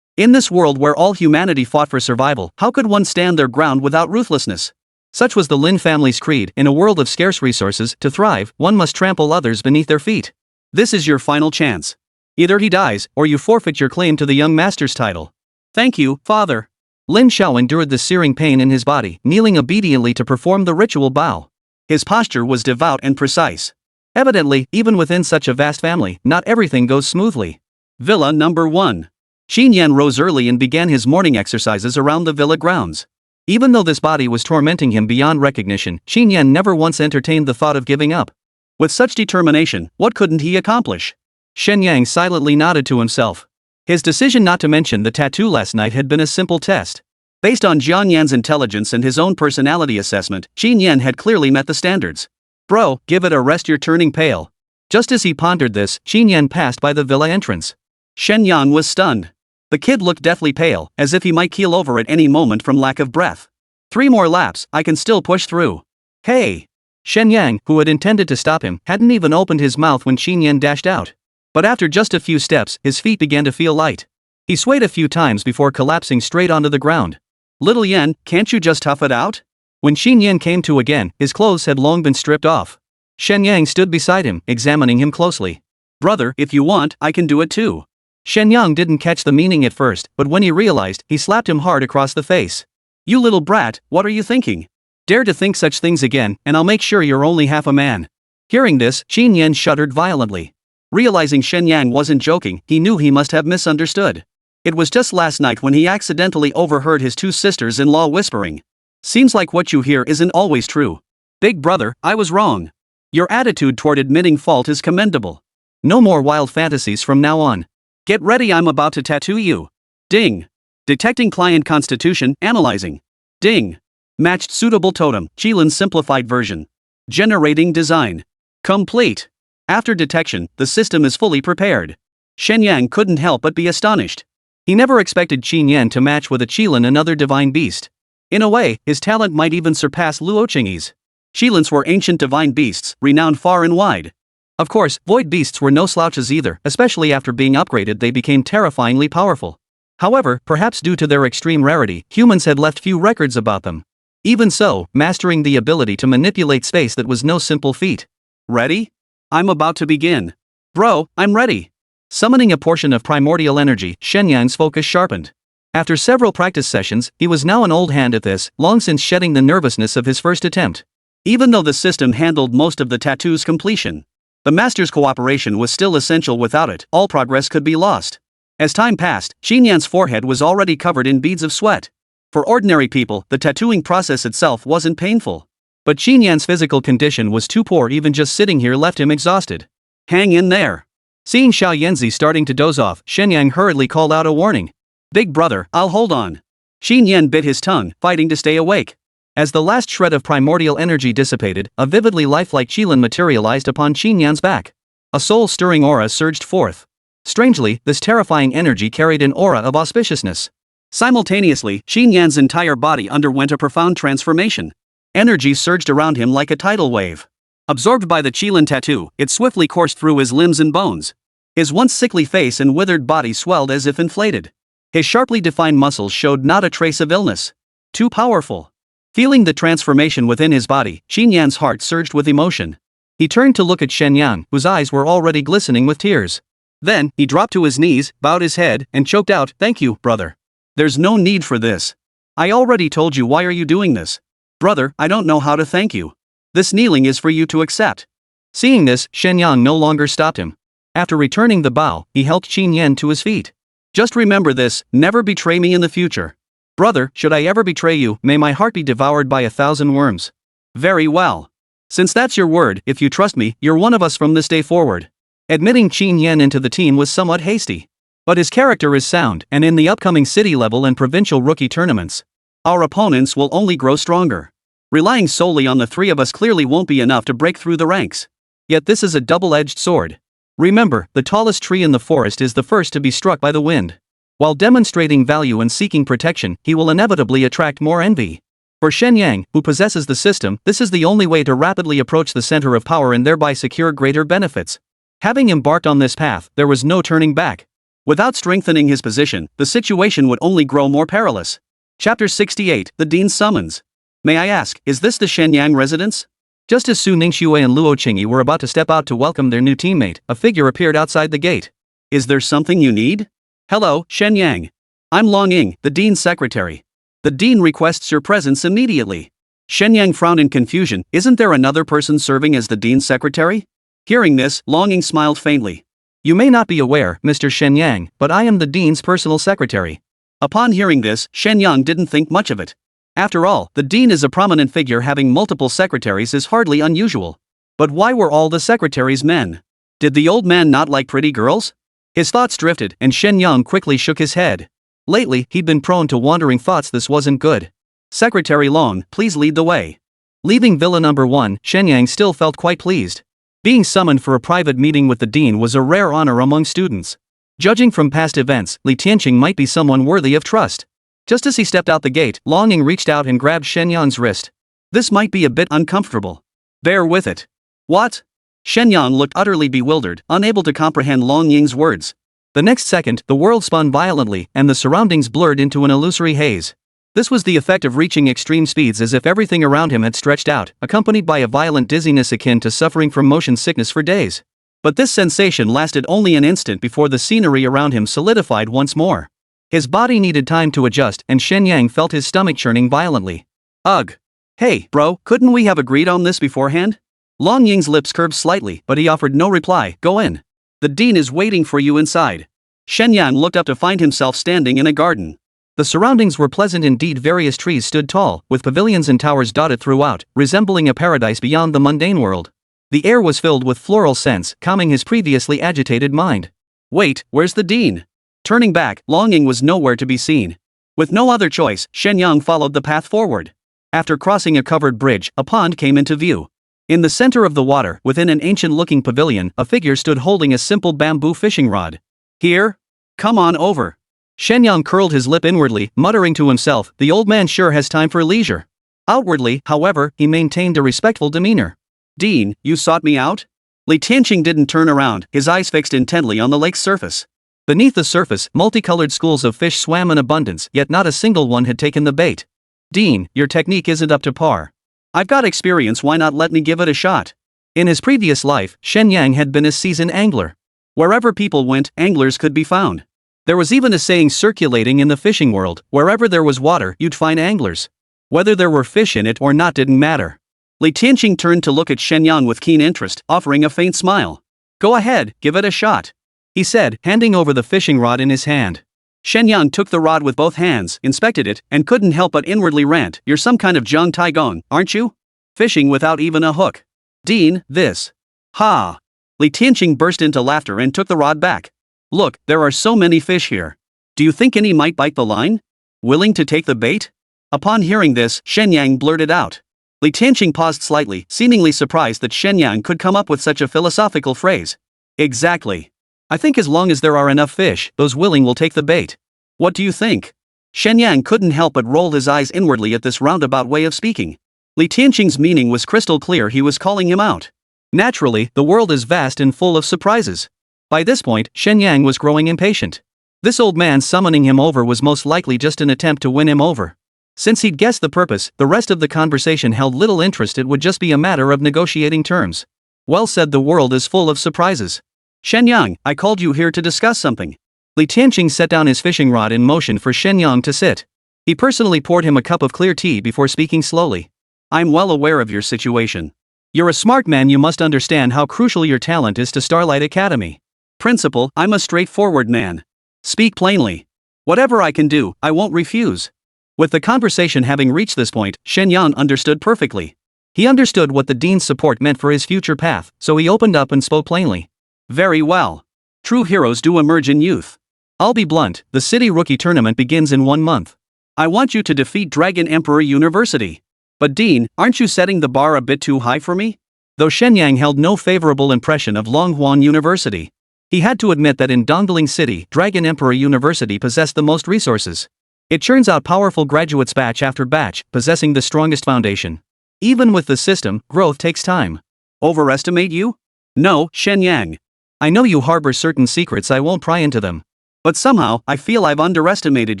Speaker 2: In this world where all humanity fought for survival, how could one stand their ground without ruthlessness?
Speaker 1: Such was the Lin family's creed. In a world of scarce resources, to thrive, one must trample others beneath their feet.
Speaker 2: This is your final chance. Either he dies, or you forfeit your claim to the young master's title. Thank you, father.
Speaker 1: Lin Xiao endured the searing pain in his body, kneeling obediently to perform the ritual bow.
Speaker 2: His posture was devout and precise.
Speaker 1: Evidently, even within such a vast family, not everything goes smoothly.
Speaker 2: Villa Number 1. Qin Yan rose early and began his morning exercises around the villa grounds.
Speaker 1: Even though this body was tormenting him beyond recognition, Qin Yan never once entertained the thought of giving up.
Speaker 2: With such determination, what couldn't he accomplish?
Speaker 1: Shen Yang silently nodded to himself. His decision not to mention the tattoo last night had been a simple test.
Speaker 2: Based on Jiang Yan's intelligence and his own personality assessment, Qin Yan had clearly met the standards.
Speaker 1: Bro, give it a rest, you're turning pale. Just as he pondered this, Qin Yan passed by the villa entrance.
Speaker 2: Shen Yang was stunned. The kid looked deathly pale, as if he might keel over at any moment from lack of breath. 3 more laps, I can still push through.
Speaker 1: Hey! Shen Yang, who had intended to stop him, hadn't even opened his mouth when Qin Yan dashed out. But after just a few steps, his feet began to feel light. He swayed a few times before collapsing straight onto the ground.
Speaker 2: Little Yan, can't you just tough it out?
Speaker 1: When Qin Yan came to again, his clothes had long been stripped off. Shen Yang stood beside him, examining him closely.
Speaker 2: Brother, if you want, I can do it too.
Speaker 1: Shen Yang didn't catch the meaning at first, but when he realized, he slapped him hard across the face.
Speaker 2: You little brat, what are you thinking?
Speaker 1: Dare to think such things again, and I'll make sure you're only half a man. Hearing this, Qin Yan shuddered violently.
Speaker 2: Realizing Shen Yang wasn't joking, he knew he must have misunderstood. It was just last night when he accidentally overheard his 2 sisters-in-law whispering. Seems like what you hear isn't always true. Big brother, I was wrong. Your attitude toward admitting fault is commendable.
Speaker 1: No more wild fantasies from now on.
Speaker 2: Get ready, I'm about to tattoo you. Ding. Detecting client constitution, analyzing. Ding. Matched suitable totem, Qilin's simplified version. Generating design. Complete. After detection, the system is fully prepared. Shen Yang couldn't help but be astonished.
Speaker 1: He never expected Qin Yan to match with a Qilin, another divine beast. In a way, his talent might even surpass Luo Qingyi's. Qilins were ancient divine beasts, renowned far and wide. Of course, void beasts were no slouches either, especially after being upgraded they became terrifyingly powerful. However, perhaps due to their extreme rarity, humans had left few records about them. Even so, mastering the ability to manipulate space that was no simple feat.
Speaker 2: Ready? I'm about to begin. Bro, I'm ready.
Speaker 1: Summoning a portion of primordial energy, Shen Yang's focus sharpened. After several practice sessions, he was now an old hand at this, long since shedding the nervousness of his first attempt.
Speaker 2: Even though the system handled most of the tattoo's completion, the master's cooperation was still essential. Without it, all progress could be lost. As time passed, Shen Yang's forehead was already covered in beads of sweat. For ordinary people, the tattooing process itself wasn't painful.
Speaker 1: But Shen Yang's physical condition was too poor. Even just sitting here left him exhausted.
Speaker 2: Hang in there.
Speaker 1: Seeing Xiao Yanzi starting to doze off, Shen Yang hurriedly called out a warning.
Speaker 2: Big brother, I'll hold on. Shen Yan bit his tongue, fighting to stay awake.
Speaker 1: As the last shred of primordial energy dissipated, a vividly lifelike qilin materialized upon Shen Yan's back. A soul-stirring aura surged forth. Strangely, this terrifying energy carried an aura of auspiciousness.
Speaker 2: Simultaneously, Shen Yan's entire body underwent a profound transformation. Energy surged around him like a tidal wave. Absorbed by the qilin tattoo, it swiftly coursed through his limbs and bones. His once sickly face and withered body swelled as if inflated. His sharply defined muscles showed not a trace of illness. Too powerful. Feeling the transformation within his body, Shen Yan's heart surged with emotion. He turned to look at Shen Yang, whose eyes were already glistening with tears. Then, he dropped to his knees, bowed his head, and choked out, "Thank you, brother. There's no need for this. I already told you. Why are you doing this? Brother, I don't know how to thank you. This kneeling is for you to accept."
Speaker 1: Seeing this, Shen Yang no longer stopped him. After returning the bow, he helped Shen Yan to his feet.
Speaker 2: "Just remember this, never betray me in the future.
Speaker 1: Brother, should I ever betray you, may my heart be devoured by 1,000 worms."
Speaker 2: "Very well. Since that's your word, if you trust me, you're one of us from this day forward."
Speaker 1: Admitting Shen Yan into the team was somewhat hasty. But his character is sound, and in the upcoming city level and provincial rookie tournaments,
Speaker 2: our opponents will only grow stronger. Relying solely on the three of us clearly won't be enough to break through the ranks.
Speaker 1: Yet this is a double-edged sword. Remember, the tallest tree in the forest is the first to be struck by the wind. While demonstrating value and seeking protection, he will inevitably attract more envy. For Shen Yang, who possesses the system, this is the only way to rapidly approach the center of power and thereby secure greater benefits. Having embarked on this path, there was no turning back. Without strengthening his position, the situation would only grow more perilous. Chapter 68, The Dean's Summons. May I ask, is this the Shen Yang residence? Just as Su Ningxue and Luo Qingyi were about to step out to welcome their new teammate, a figure appeared outside the gate.
Speaker 2: "Is there something you need?" "Hello, Shen Yang. I'm Long Ying, the Dean's secretary. The Dean requests your presence immediately." Shen Yang frowned in confusion. "Isn't there another person serving as the Dean's secretary?" Hearing this, Long Ying smiled faintly.
Speaker 1: "You may not be aware, Mr. Shen Yang, but I am the Dean's personal secretary."
Speaker 2: Upon hearing this, Shen Yang didn't think much of it. After all, the Dean is a prominent figure. Having multiple secretaries is hardly unusual. But why were all the secretaries men? Did the old man not like pretty girls? His thoughts drifted, and Shen Yang quickly shook his head. Lately, he'd been prone to wandering thoughts. This wasn't good. "Secretary Long, please lead the way." Leaving Villa Number 1, Shen Yang still felt quite pleased. Being summoned for a private meeting with the Dean was a rare honor among students. Judging from past events, Li Tianqing might be someone worthy of trust. Just as he stepped out the gate, Long Ying reached out and grabbed Shen Yang's wrist. "This might be a bit uncomfortable. Bear with it." "What?" Shen Yang looked utterly bewildered, unable to comprehend Long Ying's words. The next second, the world spun violently, and the surroundings blurred into an illusory haze. This was the effect of reaching extreme speeds, as if everything around him had stretched out, accompanied by a violent dizziness akin to suffering from motion sickness for days. But this sensation lasted only an instant before the scenery around him solidified once more. His body needed time to adjust, and Shen Yang felt his stomach churning violently. "Ugh. Hey, bro, couldn't we have agreed on this beforehand?" Long Ying's lips curved slightly, but he offered no reply. "Go in. The Dean is waiting for you inside." Shen Yang looked up to find himself standing in a garden. The surroundings were pleasant indeed. Various trees stood tall, with pavilions and towers dotted throughout, resembling a paradise beyond the mundane world. The air was filled with floral scents, calming his previously agitated mind. "Wait, where's the Dean?" Turning back, Long Ying was nowhere to be seen. With no other choice, Shen Yang followed the path forward. After crossing a covered bridge, a pond came into view. In the center of the water, within an ancient-looking pavilion, a figure stood holding a simple bamboo fishing rod. "Here? Come on over." Shen Yang curled his lip inwardly, muttering to himself, "The old man sure has time for leisure." Outwardly, however, he maintained a respectful demeanor. "Dean, you sought me out?" Li Tianqing didn't turn around, his eyes fixed intently on the lake's surface.
Speaker 1: Beneath the surface, multicolored schools of fish swam in abundance, yet not a single one had taken the bait. Dean, your technique isn't up to par.
Speaker 2: I've got experience, why not let me give it a shot?
Speaker 1: In his previous life, Shen Yang had been a seasoned angler.
Speaker 2: Wherever people went, anglers could be found.
Speaker 1: There was even a saying circulating in the fishing world, wherever there was water, you'd find anglers. Whether there were fish in it or not didn't matter.
Speaker 2: Li Tianqing turned to look at Shen Yang with keen interest, offering a faint smile. Go ahead, give it a shot,
Speaker 1: he said, handing over the fishing rod in his hand.
Speaker 2: Shen Yang took the rod with both hands, inspected it, and couldn't help but inwardly rant, you're some kind of Zhang Taigong, aren't you? Fishing without even a hook. Dean, this. Ha! Li Tianqing burst into laughter and took the rod back. Look, there are so many fish here. Do you think any might bite the line? Willing to take the bait? Upon hearing this, Shen Yang blurted out. Li Tianqing paused slightly, seemingly surprised that Shen Yang could come up with such a philosophical phrase. Exactly.
Speaker 1: I think as long as there are enough fish, those willing will take the bait.
Speaker 2: What do you think? Shen Yang couldn't help but roll his eyes inwardly at this roundabout way of speaking. Li Tianqing's meaning was crystal clear, he was calling him out.
Speaker 1: Naturally, the world is vast and full of surprises. By this point, Shen Yang was growing impatient. This old man summoning him over was most likely just an attempt to win him over. Since he'd guessed the purpose, the rest of the conversation held little interest, it would just be a matter of negotiating terms. Well said, the world is full of surprises.
Speaker 2: Shen Yang, I called you here to discuss something.
Speaker 1: Li Tianqing set down his fishing rod in motion for Shen Yang to sit. He personally poured him a cup of clear tea before speaking slowly.
Speaker 2: I'm well aware of your situation.
Speaker 1: You're a smart man, you must understand how crucial your talent is to Starlight Academy.
Speaker 2: Principal, I'm a straightforward man. Speak plainly. Whatever I can do, I won't refuse.
Speaker 1: With the conversation having reached this point, Shen Yang understood perfectly. He understood what the dean's support meant for his future path, so he opened up and spoke plainly.
Speaker 2: Very well. True heroes do emerge in youth.
Speaker 1: I'll be blunt, the city rookie tournament begins in 1 month.
Speaker 2: I want you to defeat Dragon Emperor University. But Dean, aren't you setting the bar a bit too high for me?
Speaker 1: Though Shen Yang held no favorable impression of Longhuan University, he had to admit that in Dongling City, Dragon Emperor University possessed the most resources. It churns out powerful graduates batch after batch, possessing the strongest foundation. Even with the system, growth takes time.
Speaker 2: Overestimate you? No, Shen Yang.
Speaker 1: I know you harbor certain secrets, I won't pry into them.
Speaker 2: But somehow, I feel I've underestimated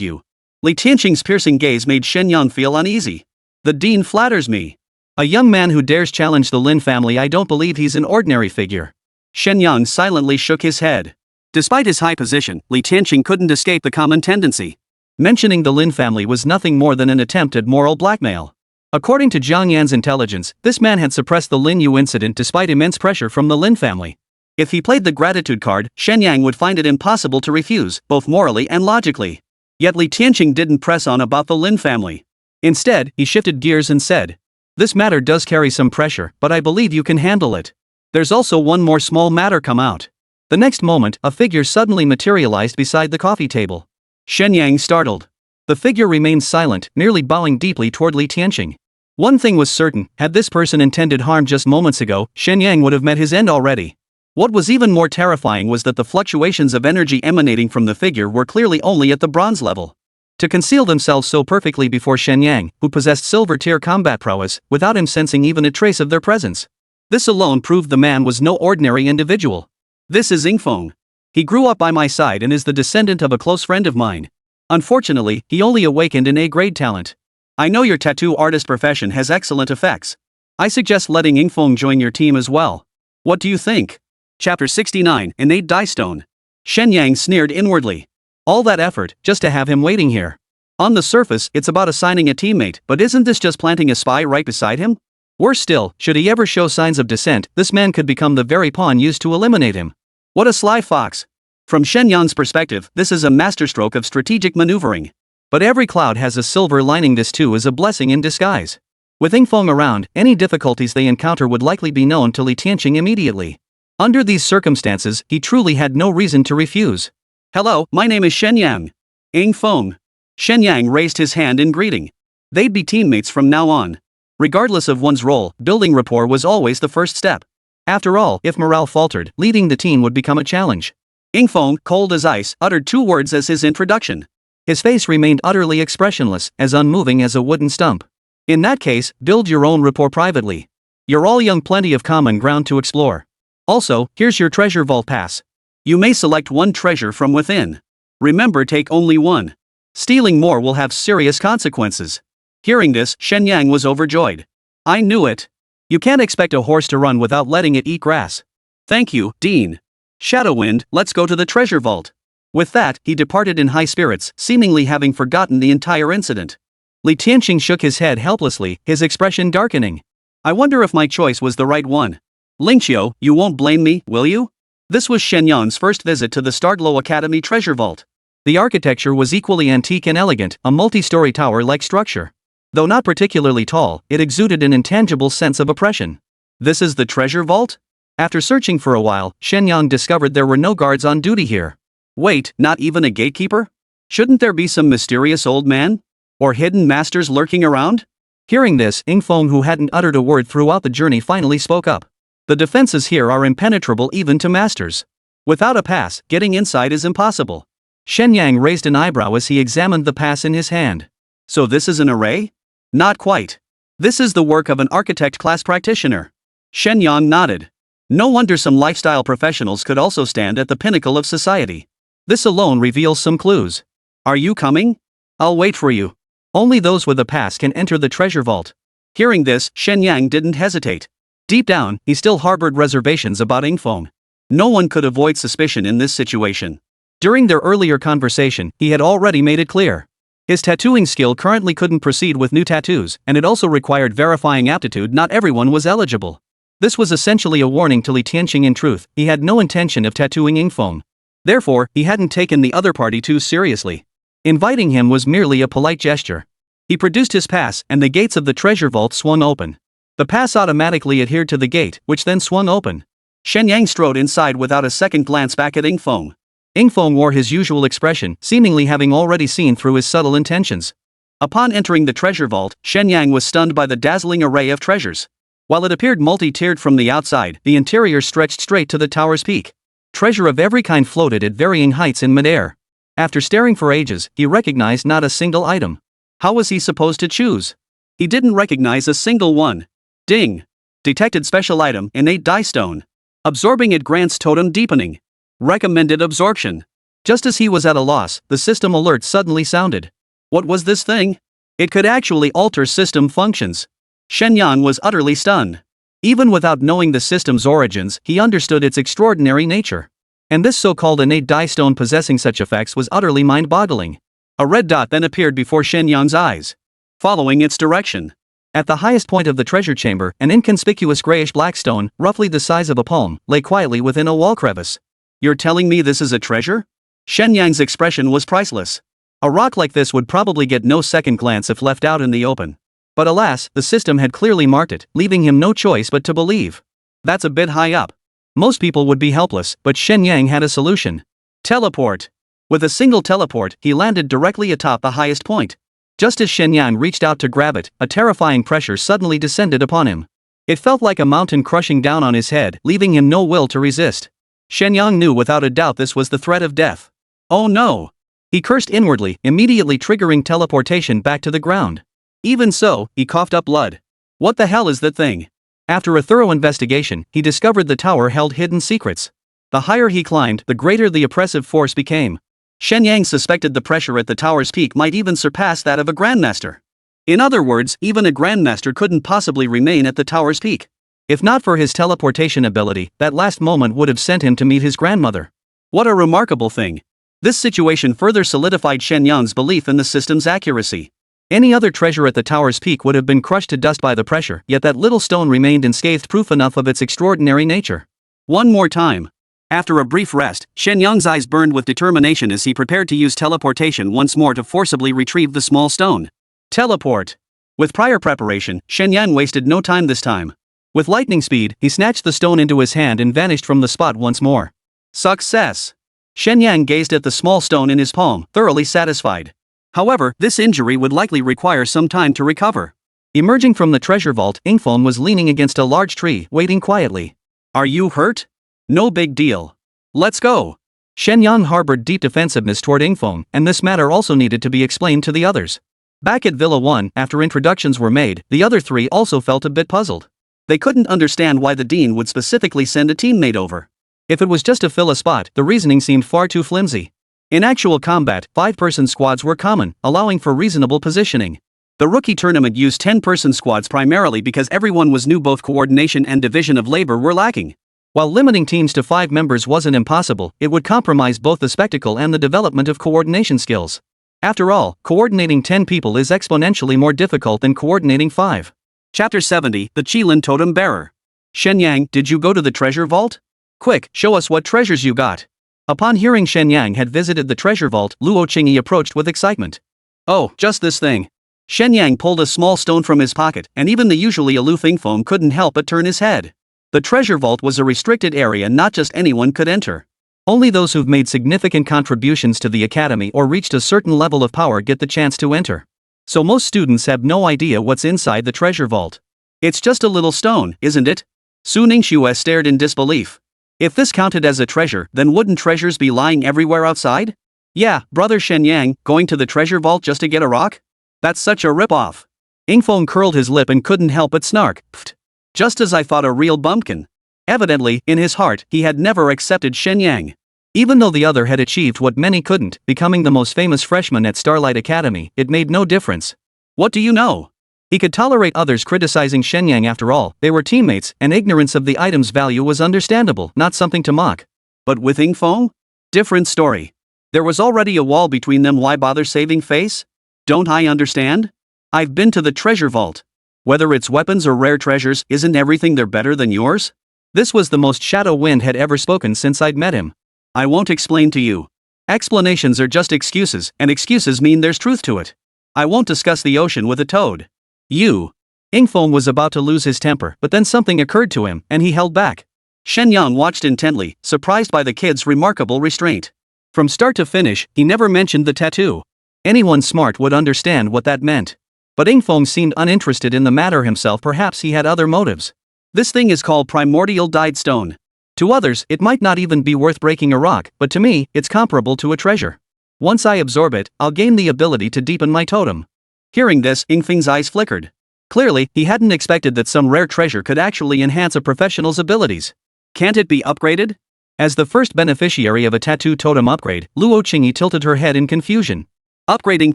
Speaker 2: you. Li Tianqing's piercing gaze made Shen Yang feel uneasy. The dean flatters me.
Speaker 1: A young man who dares challenge the Lin family, I don't believe he's an ordinary figure.
Speaker 2: Shen Yang silently shook his head. Despite his high position, Li Tianqing couldn't escape the common tendency.
Speaker 1: Mentioning the Lin family was nothing more than an attempt at moral blackmail. According to Zhang Yan's intelligence, this man had suppressed the Lin Yu incident despite immense pressure from the Lin family. If he played the gratitude card, Shen Yang would find it impossible to refuse, both morally and logically. Yet Li Tianqing didn't press on about the Lin family. Instead, he shifted gears and said, "This matter does carry some pressure, but I believe you can handle it. There's also one more small matter come out." The next moment, a figure suddenly materialized beside the coffee table.
Speaker 2: Shen Yang startled.
Speaker 1: The figure remained silent, merely bowing deeply toward Li Tianqing. One thing was certain, had this person intended harm just moments ago, Shen Yang would have met his end already. What was even more terrifying was that the fluctuations of energy emanating from the figure were clearly only at the bronze level. To conceal themselves so perfectly before Shen Yang, who possessed silver-tier combat prowess, without him sensing even a trace of their presence. This alone proved the man was no ordinary individual.
Speaker 2: This is Yingfeng. He grew up by my side and is the descendant of a close friend of mine. Unfortunately, he only awakened an A-grade talent. I know your tattoo artist profession has excellent effects. I suggest letting Yingfeng join your team as well. What do you think? Chapter 69, Innate Diestone. Shen Yang sneered inwardly. All that effort, just to have him waiting here. On the surface, it's about assigning a teammate, but isn't this just planting a spy right beside him? Worse still, should he ever show signs of dissent, this man could become the very pawn used to eliminate him. What a sly fox. From Shen Yang's perspective, this is a masterstroke of strategic maneuvering. But every cloud has a silver lining, this too is a blessing in disguise. With Yingfeng around, any difficulties they encounter would likely be known to Li Tianqing immediately. Under these circumstances, he truly had no reason to refuse. Hello, my name is Shen Yang. Yingfeng. Shen Yang raised his hand in greeting. They'd be teammates from now on. Regardless of one's role, building rapport was always the first step. After all, if morale faltered, leading the team would become a challenge. Yingfeng, cold as ice, uttered 2 words as his introduction. His face remained utterly expressionless, as unmoving as a wooden stump. In that case, build your own rapport privately. You're all young, plenty of common ground to explore. Also, here's your treasure vault pass. You may select one treasure from within. Remember, take only one. Stealing more will have serious consequences. Hearing this, Shen Yang was overjoyed. I knew it. You can't expect a horse to run without letting it eat grass. Thank you, Dean. Shadowwind, let's go to the treasure vault. With that, he departed in high spirits, seemingly having forgotten the entire incident. Li Tianqing shook his head helplessly, his expression darkening. I wonder if my choice was the right one. Lingxiu, you won't blame me, will you? This was Shen Yang's first visit to the Starglow Academy treasure vault. The architecture was equally antique and elegant, a multi-story tower-like structure. Though not particularly tall, it exuded an intangible sense of oppression. This is the treasure vault? After searching for a while, Shen Yang discovered there were no guards on duty here. Wait, not even a gatekeeper? Shouldn't there be some mysterious old man? Or hidden masters lurking around? Hearing this, Yingfeng, who hadn't uttered a word throughout the journey, finally spoke up. The defenses here are impenetrable even to masters. Without a pass, getting inside is impossible. Shen Yang raised an eyebrow as he examined the pass in his hand. So this is an array? Not quite. This is the work of an architect class practitioner. Shen Yang nodded. No wonder some lifestyle professionals could also stand at the pinnacle of society. This alone reveals some clues. Are you coming? I'll wait for you. Only those with a pass can enter the treasure vault. Hearing this, Shen Yang didn't hesitate. Deep down, he still harbored reservations about Yingfeng. No one could avoid suspicion in this situation. During their earlier conversation, he had already made it clear. His tattooing skill currently couldn't proceed with new tattoos, and it also required verifying aptitude. Not everyone was eligible. This was essentially a warning to Li Tianqing. In truth, he had no intention of tattooing Yingfeng. Therefore, he hadn't taken the other party too seriously. Inviting him was merely a polite gesture. He produced his pass, and the gates of the treasure vault swung open. The pass automatically adhered to the gate, which then swung open. Shen Yang strode inside without a second glance back at Yingfeng. Yingfeng wore his usual expression, seemingly having already seen through his subtle intentions. Upon entering the treasure vault, Shen Yang was stunned by the dazzling array of treasures. While it appeared multi-tiered from the outside, the interior stretched straight to the tower's peak. Treasure of every kind floated at varying heights in midair. After staring for ages, he recognized not a single item. How was he supposed to choose? He didn't recognize a single one. Ding! Detected special item, innate dye stone. Absorbing it grants totem deepening. Recommended absorption. Just as he was at a loss, the system alert suddenly sounded. What was this thing? It could actually alter system functions. Shen Yang was utterly stunned. Even without knowing the system's origins, he understood its extraordinary nature. And this so-called innate dye stone possessing such effects was utterly mind-boggling. A red dot then appeared before Shen Yang's eyes. Following its direction. At the highest point of the treasure chamber, an inconspicuous grayish-black stone, roughly the size of a palm, lay quietly within a wall crevice. You're telling me this is a treasure? Shen Yang's expression was priceless. A rock like this would probably get no second glance if left out in the open. But alas, the system had clearly marked it, leaving him no choice but to believe. That's a bit high up. Most people would be helpless, but Shen Yang had a solution. Teleport. With a single teleport, he landed directly atop the highest point. Just as Shen Yang reached out to grab it, a terrifying pressure suddenly descended upon him. It felt like a mountain crushing down on his head, leaving him no will to resist. Shen Yang knew without a doubt this was the threat of death. Oh no! He cursed inwardly, immediately triggering teleportation back to the ground. Even so, he coughed up blood. What the hell is that thing? After a thorough investigation, he discovered the tower held hidden secrets. The higher he climbed, the greater the oppressive force became. Shen Yang suspected the pressure at the tower's peak might even surpass that of a grandmaster. In other words, even a grandmaster couldn't possibly remain at the tower's peak. If not for his teleportation ability, that last moment would have sent him to meet his grandmother. What a remarkable thing. This situation further solidified Shen Yang's belief in the system's accuracy. Any other treasure at the tower's peak would have been crushed to dust by the pressure, yet that little stone remained unscathed, proof enough of its extraordinary nature. One more time. After a brief rest, Shen Yang's eyes burned with determination as he prepared to use teleportation once more to forcibly retrieve the small stone. Teleport. With prior preparation, Shen Yang wasted no time this time. With lightning speed, he snatched the stone into his hand and vanished from the spot once more. Success! Shen Yang gazed at the small stone in his palm, thoroughly satisfied. However, this injury would likely require some time to recover. Emerging from the treasure vault, Yingfeng was leaning against a large tree, waiting quietly. Are you hurt? No big deal. Let's go. Shen Yang harbored deep defensiveness toward Yingfeng, and this matter also needed to be explained to the others. Back at Villa 1, after introductions were made, the other three also felt a bit puzzled. They couldn't understand why the dean would specifically send a teammate over.
Speaker 1: If it was just to fill a spot, the reasoning seemed far too flimsy. In actual combat, 5-person squads were common, allowing for reasonable positioning. The rookie tournament used 10-person squads primarily because everyone was new. Both coordination and division of labor were lacking. While limiting teams to 5 members wasn't impossible, it would compromise both the spectacle and the development of coordination skills. After all, coordinating 10 people is exponentially more difficult than coordinating 5. Chapter 70, The Qilin Totem Bearer. Shen Yang, did you go to the treasure vault? Quick, show us what treasures you got. Upon hearing Shen Yang had visited the treasure vault, Luo Qingyi approached with excitement. Oh, just this thing. Shen Yang pulled a small stone from his pocket, and even the usually aloof Ingfeng couldn't help but turn his head. The treasure vault was a restricted area, not just anyone could enter. Only those who've made significant contributions to the academy or reached a certain level of power get the chance to enter. So most students have no idea what's inside the treasure vault. It's just a little stone, isn't it? Su Ningxue stared in disbelief. If this counted as a treasure, then wouldn't treasures be lying everywhere outside? Yeah, brother Shen Yang, going to the treasure vault just to get a rock? That's such a rip-off. Ingfeng curled his lip and couldn't help but snark. Pfft. Just as I thought, a real bumpkin. Evidently, in his heart, he had never accepted Shen Yang. Even though the other had achieved what many couldn't, becoming the most famous freshman at Starlight Academy, it made no difference. What do you know? He could tolerate others criticizing Shen Yang. After all, they were teammates, and ignorance of the item's value was understandable, not something to mock. But with Ingfeng? Different story. There was already a wall between them. Why bother saving face? Don't I understand? I've been to the treasure vault. Whether it's weapons or rare treasures, isn't everything there better than yours? This was the most Shadow Wind had ever spoken since I'd met him. I won't explain to you. Explanations are just excuses, and excuses mean there's truth to it. I won't discuss the ocean with a toad. You. Ingfeng was about to lose his temper, but then something occurred to him, and he held back. Shen Yang watched intently, surprised by the kid's remarkable restraint. From start to finish, he never mentioned the tattoo. Anyone smart would understand what that meant. But Ingfeng seemed uninterested in the matter himself. Perhaps he had other motives. This thing is called primordial dyed stone. To others, it might not even be worth breaking a rock, but to me, it's comparable to a treasure. Once I absorb it, I'll gain the ability to deepen my totem. Hearing this, Ingfeng's eyes flickered. Clearly, he hadn't expected that some rare treasure could actually enhance a professional's abilities. Can't it be upgraded? As the first beneficiary of a tattoo totem upgrade, Luo Qingyi tilted her head in confusion. Upgrading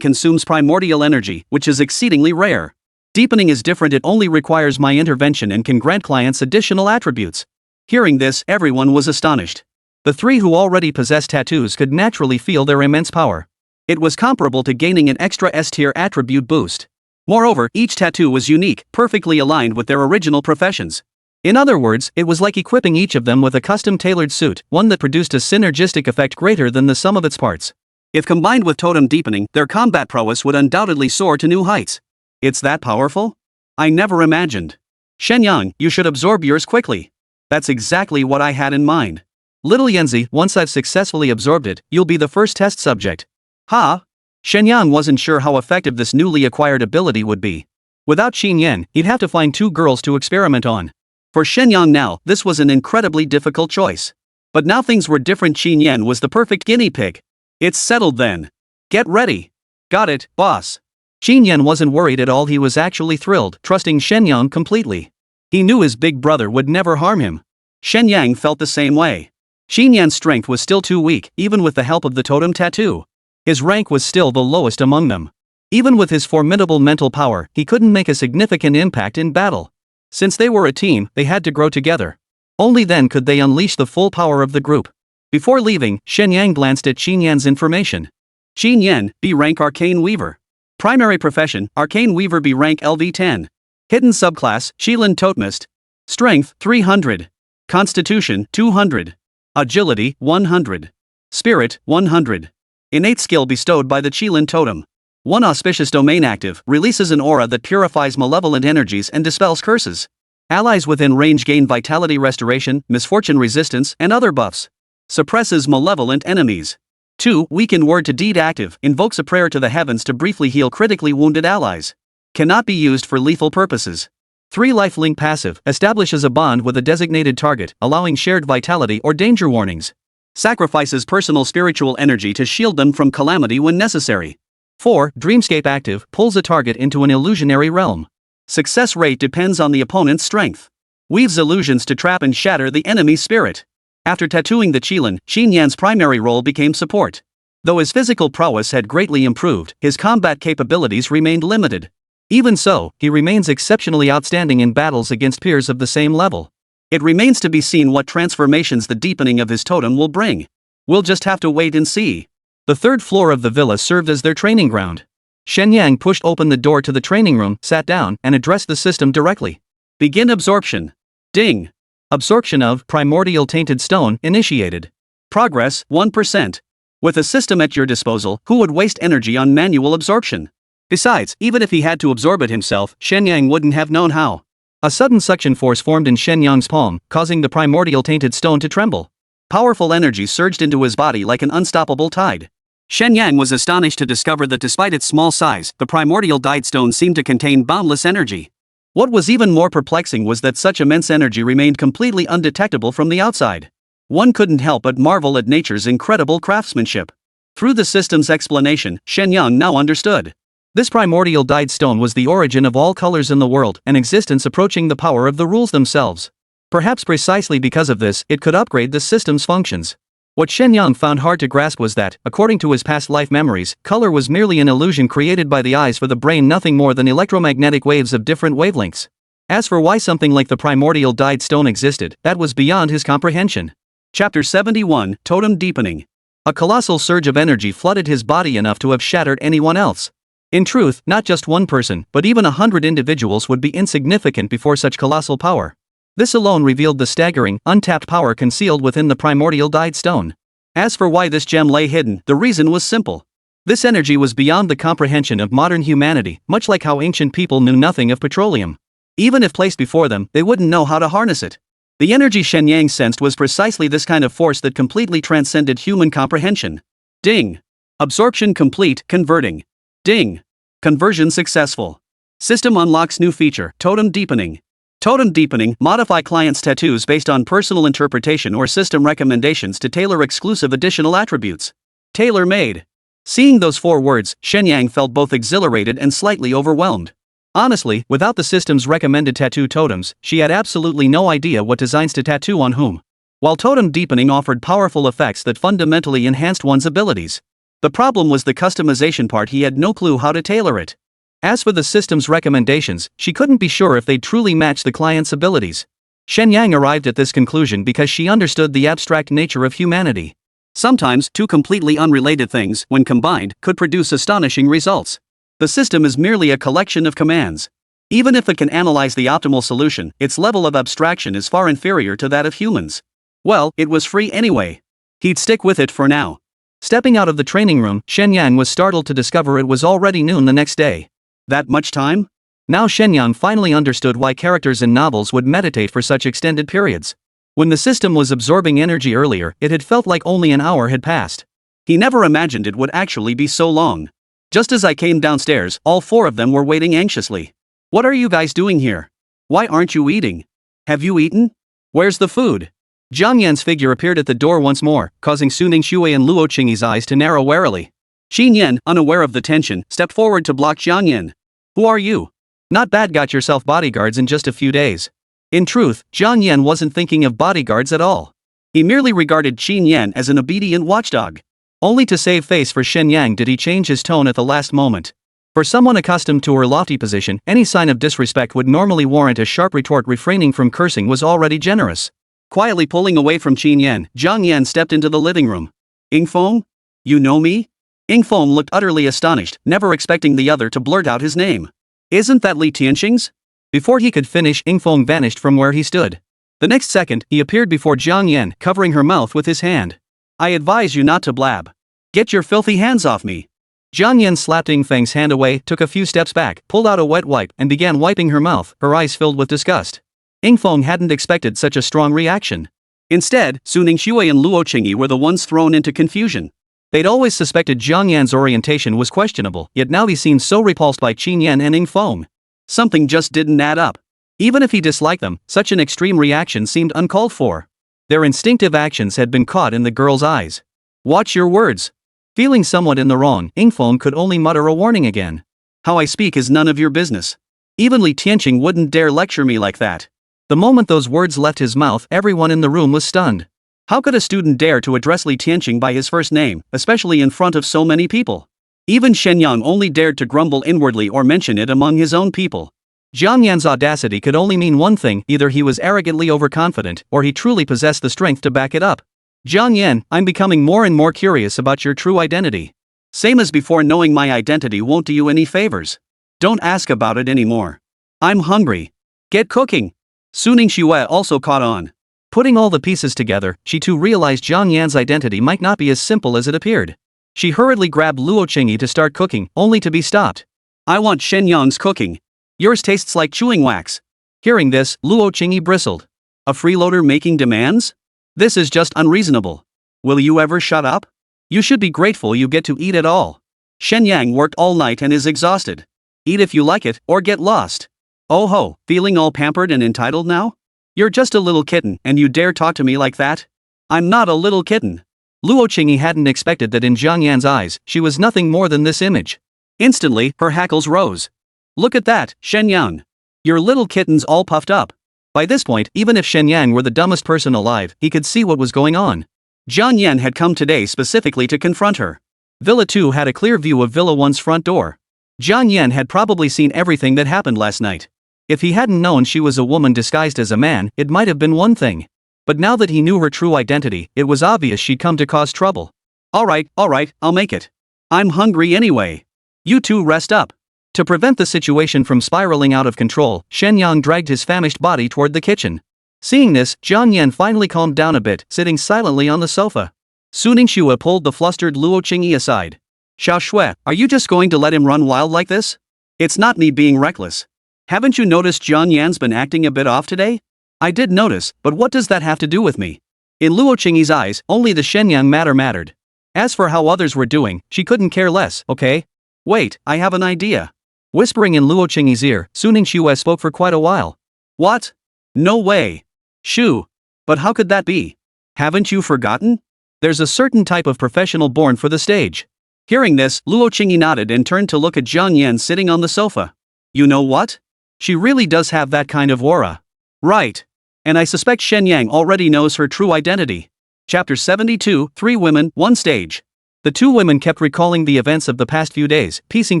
Speaker 1: consumes primordial energy, which is exceedingly rare. Deepening is different. It only requires my intervention and can grant clients additional attributes. Hearing this, everyone was astonished. The 3 who already possessed tattoos could naturally feel their immense power. It was comparable to gaining an extra S-tier attribute boost. Moreover, each tattoo was unique, perfectly aligned with their original professions. In other words, it was like equipping each of them with a custom-tailored suit, one that produced a synergistic effect greater than the sum of its parts. If combined with totem deepening, their combat prowess would undoubtedly soar to new heights. It's that powerful? I never imagined. Shen Yang, you should absorb yours quickly. That's exactly what I had in mind. Little Yanzi, once I've successfully absorbed it, you'll be the first test subject. Ha! Shen Yang wasn't sure how effective this newly acquired ability would be. Without Qin Yan, he'd have to find 2 girls to experiment on. For Shen Yang now, this was an incredibly difficult choice. But now things were different. Qin Yan was the perfect guinea pig. It's settled then. Get ready. Got it, boss. Qin Yan wasn't worried at all. He was actually thrilled, trusting Shen Yang completely. He knew his big brother would never harm him. Shen Yang felt the same way. Qin Yan's strength was still too weak, even with the help of the totem tattoo. His rank was still the lowest among them. Even with his formidable mental power, he couldn't make a significant impact in battle. Since they were a team, they had to grow together. Only then could they unleash the full power of the group. Before leaving, Shen Yang glanced at Qin Yan's information. Qin Yan, B rank Arcane Weaver. Primary profession, Arcane Weaver, B rank LV10. Hidden subclass, Qilin Totemist. Strength, 300. Constitution, 200. Agility, 100. Spirit, 100. Innate skill bestowed by the Qilin Totem. 1 auspicious domain active, releases an aura that purifies malevolent energies and dispels curses. Allies within range gain vitality restoration, misfortune resistance, and other buffs. Suppresses malevolent enemies. 2. Weaken word to deed active, invokes a prayer to the heavens to briefly heal critically wounded allies. Cannot be used for lethal purposes. 3. Lifelink passive, establishes a bond with a designated target, allowing shared vitality or danger warnings. Sacrifices personal spiritual energy to shield them from calamity when necessary. 4. Dreamscape active, pulls a target into an illusionary realm. Success rate depends on the opponent's strength. Weaves illusions to trap and shatter the enemy's spirit.
Speaker 2: After tattooing the Qilin, Shen Yang's primary role became support. Though his physical prowess had greatly improved, his combat capabilities remained limited. Even so, he remains exceptionally outstanding in battles against peers of the same level. It remains to be seen what transformations the deepening of his totem will bring. We'll just have to wait and see. The third floor of the villa served as their training ground. Shen Yang pushed open the door to the training room, sat down, and addressed the system directly. Begin absorption. Ding. Absorption of primordial tainted stone initiated. Progress 1%. With a system at your disposal, who would waste energy on manual absorption? Besides, even if he had to absorb it himself, Shen Yang wouldn't have known how. A sudden suction force formed in Shen Yang's palm, causing the primordial tainted stone to tremble. Powerful energy surged into his body like an unstoppable tide. Shen Yang was astonished to discover that despite its small size, the primordial dyed stone seemed to contain boundless energy. What was even more perplexing was that such immense energy remained completely undetectable from the outside. One couldn't help but marvel at nature's incredible craftsmanship. Through the system's explanation, Shen Yang now understood. This primordial dyed stone was the origin of all colors in the world, an existence approaching the power of the rules themselves. Perhaps precisely because of this, it could upgrade the system's functions. What Shen Yang found hard to grasp was that, according to his past life memories, color was merely an illusion created by the eyes for the brain, nothing more than electromagnetic waves of different wavelengths. As for why something like the primordial dyed stone existed, that was beyond his comprehension. Chapter 71, Totem Deepening. A colossal surge of energy flooded his body enough to have shattered anyone else. In truth, not just one person, but even 100 individuals would be insignificant before such colossal power. This alone revealed the staggering, untapped power concealed within the primordial dyed stone. As for why this gem lay hidden, the reason was simple. This energy was beyond the comprehension of modern humanity, much like how ancient people knew nothing of petroleum. Even if placed before them, they wouldn't know how to harness it. The energy Shen Yang sensed was precisely this kind of force that completely transcended human comprehension. Ding. Absorption complete, converting. Ding. Conversion successful. System unlocks new feature, Totem Deepening. Totem Deepening, modify client's tattoos based on personal interpretation or system recommendations to tailor exclusive additional attributes. Tailor-made. Seeing those 4 words, Shen Yang felt both exhilarated and slightly overwhelmed. Honestly, without the system's recommended tattoo totems, she had absolutely no idea what designs to tattoo on whom. While Totem Deepening offered powerful effects that fundamentally enhanced one's abilities, the problem was the customization part. He had no clue how to tailor it. As for the system's recommendations, she couldn't be sure if they truly matched the client's abilities. Shen Yang arrived at this conclusion because she understood the abstract nature of humanity. Sometimes, 2 completely unrelated things, when combined, could produce astonishing results. The system is merely a collection of commands. Even if it can analyze the optimal solution, its level of abstraction is far inferior to that of humans. Well, it was free anyway. He'd stick with it for now. Stepping out of the training room, Shen Yang was startled to discover it was already noon the next day. That much time? Now Shen Yang finally understood why characters in novels would meditate for such extended periods. When the system was absorbing energy earlier, it had felt like only an hour had passed. He never imagined it would actually be so long. Just as I came downstairs, all 4 of them were waiting anxiously. What are you guys doing here? Why aren't you eating? Have you eaten? Where's the food? Jiang Yan's figure appeared at the door once more, causing Su Ningxue and Luo Qingyi's eyes to narrow warily. Qin Yan, unaware of the tension, stepped forward to block Jiang Yan. Who are you? Not bad, got yourself bodyguards in just a few days. In truth, Jiang Yan wasn't thinking of bodyguards at all. He merely regarded Qin Yan as an obedient watchdog. Only to save face for Shen Yang did he change his tone at the last moment. For someone accustomed to her lofty position, any sign of disrespect would normally warrant a sharp retort. Refraining from cursing was already generous. Quietly pulling away from Qin Yan, Jiang Yan stepped into the living room. Yingfeng? You know me? Yingfeng looked utterly astonished, never expecting the other to blurt out his name. Isn't that Li Tianxing's? Before he could finish, Yingfeng vanished from where he stood. The next second, he appeared before Jiang Yan, covering her mouth with his hand. I advise you not to blab. Get your filthy hands off me. Jiang Yan slapped Yingfeng's hand away, took a few steps back, pulled out a wet wipe, and began wiping her mouth, her eyes filled with disgust. Yingfeng hadn't expected such a strong reaction. Instead, Su Ningxue and Luo Qingyi were the ones thrown into confusion. They'd always suspected Jiang Yan's orientation was questionable, yet now he seemed so repulsed by Qin Yan and Yingfeng. Something just didn't add up. Even if he disliked them, such an extreme reaction seemed uncalled for. Their instinctive actions had been caught in the girl's eyes. Watch your words. Feeling somewhat in the wrong, Yingfeng could only mutter a warning again. How I speak is none of your business. Even Li Tianxing wouldn't dare lecture me like that. The moment those words left his mouth, everyone in the room was stunned. How could a student dare to address Li Tianqing by his first name, especially in front of so many people? Even Shen Yang only dared to grumble inwardly or mention it among his own people. Jiang Yan's audacity could only mean one thing: either he was arrogantly overconfident, or he truly possessed the strength to back it up. Jiang Yan, I'm becoming more and more curious about your true identity. Same as before, knowing my identity won't do you any favors. Don't ask about it anymore. I'm hungry. Get cooking. Su Ningxue also caught on. Putting all the pieces together, she too realized Jiang Yan's identity might not be as simple as it appeared. She hurriedly grabbed Luo Qingyi to start cooking, only to be stopped. I want Shen Yang's cooking. Yours tastes like chewing wax. Hearing this, Luo Qingyi bristled. A freeloader making demands? This is just unreasonable. Will you ever shut up? You should be grateful you get to eat at all. Shen Yang worked all night and is exhausted. Eat if you like it, or get lost. Oh ho, feeling all pampered and entitled now? You're just a little kitten, and you dare talk to me like that? I'm not a little kitten. Luo Qingyi hadn't expected that in Jiang Yan's eyes, she was nothing more than this image. Instantly, her hackles rose. Look at that, Shen Yang. Your little kitten's all puffed up. By this point, even if Shen Yang were the dumbest person alive, he could see what was going on. Jiang Yan had come today specifically to confront her. Villa 2 had a clear view of Villa 1's front door. Jiang Yan had probably seen everything that happened last night. If he hadn't known she was a woman disguised as a man, it might have been one thing. But now that he knew her true identity, it was obvious she'd come to cause trouble. Alright, I'll make it. I'm hungry anyway. You two rest up. To prevent the situation from spiraling out of control, Shen Yang dragged his famished body toward the kitchen. Seeing this, Jiang Yan finally calmed down a bit, sitting silently on the sofa. Su Ningxue pulled the flustered Luo Qingyi aside. Xiao Shui, are you just going to let him run wild like this? It's not me being reckless. Haven't you noticed Jiang Yan's been acting a bit off today? I did notice, but what does that have to do with me? In Luo Qingyi's eyes, only the Shen Yang matter mattered. As for how others were doing, she couldn't care less, okay? Wait, I have an idea. Whispering in Luo Qingyi's ear, Su Ningxue spoke for quite a while. What? No way. Shu. But how could that be? Haven't you forgotten? There's a certain type of professional born for the stage. Hearing this, Luo Qingyi nodded and turned to look at Jiang Yan sitting on the sofa. You know what? She really does have that kind of aura. Right. And I suspect Shen Yang already knows her true identity. Chapter 72, 3 Women, 1 Stage. The two women kept recalling the events of the past few days, piecing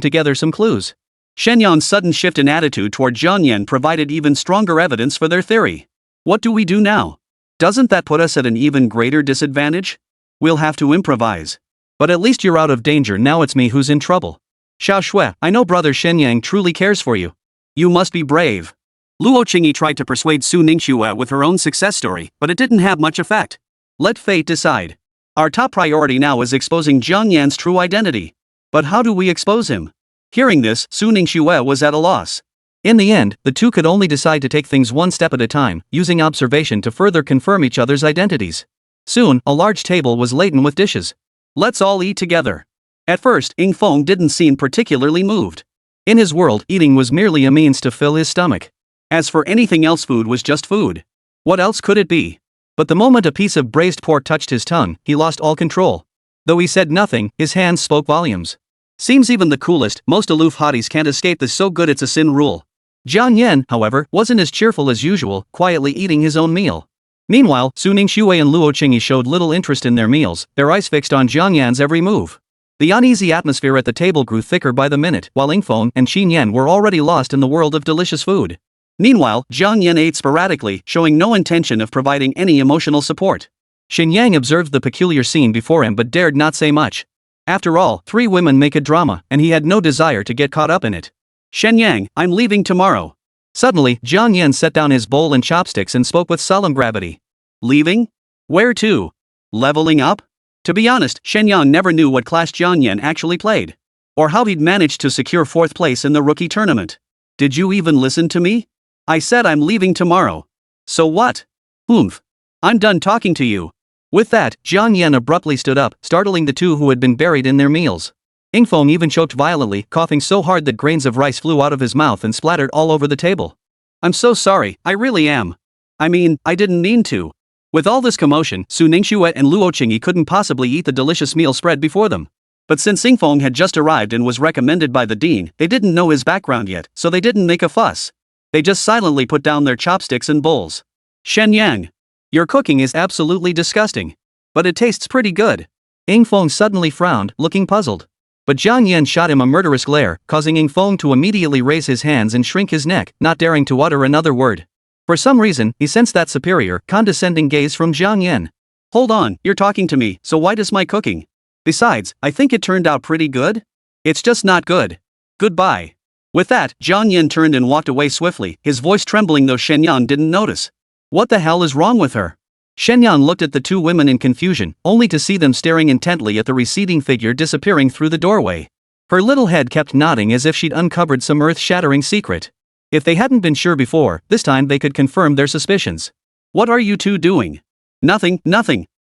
Speaker 2: together some clues. Shen Yang's sudden shift in attitude toward Jiang Yan provided even stronger evidence for their theory. What do we do now? Doesn't that put us at an even greater disadvantage? We'll have to improvise. But at least you're out of danger, now it's me who's in trouble. Xiao Shui, I know brother Shen Yang truly cares for you. You must be brave. Luo Qingyi tried to persuade Su Ningxue with her own success story, but it didn't have much effect. Let fate decide. Our top priority now is exposing Jiang Yan's true identity. But how do we expose him? Hearing this, Su Ningxue was at a loss. In the end, the two could only decide to take things one step at a time, using observation to further confirm each other's identities. Soon, a large table was laden with dishes. Let's all eat together. At first, Ying Feng didn't seem particularly moved. In his world, eating was merely a means to fill his stomach. As for anything else, food was just food. What else could it be? But the moment a piece of braised pork touched his tongue, he lost all control. Though he said nothing, his hands spoke volumes. Seems even the coolest, most aloof hotties can't escape the so good it's a sin rule. Jiang Yan, however, wasn't as cheerful as usual, quietly eating his own meal. Meanwhile, Su Ningxue and Luo Qingyi showed little interest in their meals, their eyes fixed on Jiang Yan's every move. The uneasy atmosphere at the table grew thicker by the minute, while Ying Feng and Qin Yan were already lost in the world of delicious food. Meanwhile, Jiang Yan ate sporadically, showing no intention of providing any emotional support. Shen Yang observed the peculiar scene before him but dared not say much. After all, 3 women make a drama, and he had no desire to get caught up in it. Shen Yang, I'm leaving tomorrow. Suddenly, Jiang Yan set down his bowl and chopsticks and spoke with solemn gravity. Leaving? Where to? Leveling up? To be honest, Shen Yang never knew what class Jiang Yan actually played. Or how he'd managed to secure 4th place in the rookie tournament. Did you even listen to me? I said I'm leaving tomorrow. So what? Oomph. I'm done talking to you. With that, Jiang Yan abruptly stood up, startling the two who had been buried in their meals. Ying Feng even choked violently, coughing so hard that grains of rice flew out of his mouth and splattered all over the table. I'm so sorry, I really am. I mean, I didn't mean to. With all this commotion, Su Ningxue and Luo Qingyi couldn't possibly eat the delicious meal spread before them. But since Ying Feng had just arrived and was recommended by the dean, they didn't know his background yet, so they didn't make a fuss. They just silently put down their chopsticks and bowls. Shen Yang. Your cooking is absolutely disgusting. But it tastes pretty good.
Speaker 1: Ying Feng suddenly frowned, looking puzzled. But Jiang Yan shot him a murderous glare, causing Ying Feng to immediately raise his hands and shrink his neck, not daring to utter another word. For some reason, he sensed that superior, condescending gaze from Jiang Yan.
Speaker 2: Hold on, you're talking to me, so why does my cooking? Besides, I think it turned out pretty good. It's just not good. Goodbye. With that, Jiang Yan turned and walked away swiftly, his voice trembling though Shen Yang didn't notice. What the hell is wrong with her? Shen Yang looked at the two women in confusion, only to see them staring intently at the receding figure disappearing through the doorway. Her little head kept nodding as if she'd uncovered some earth-shattering secret. If they hadn't been sure before, this time they could confirm their suspicions. What are you two doing? Nothing.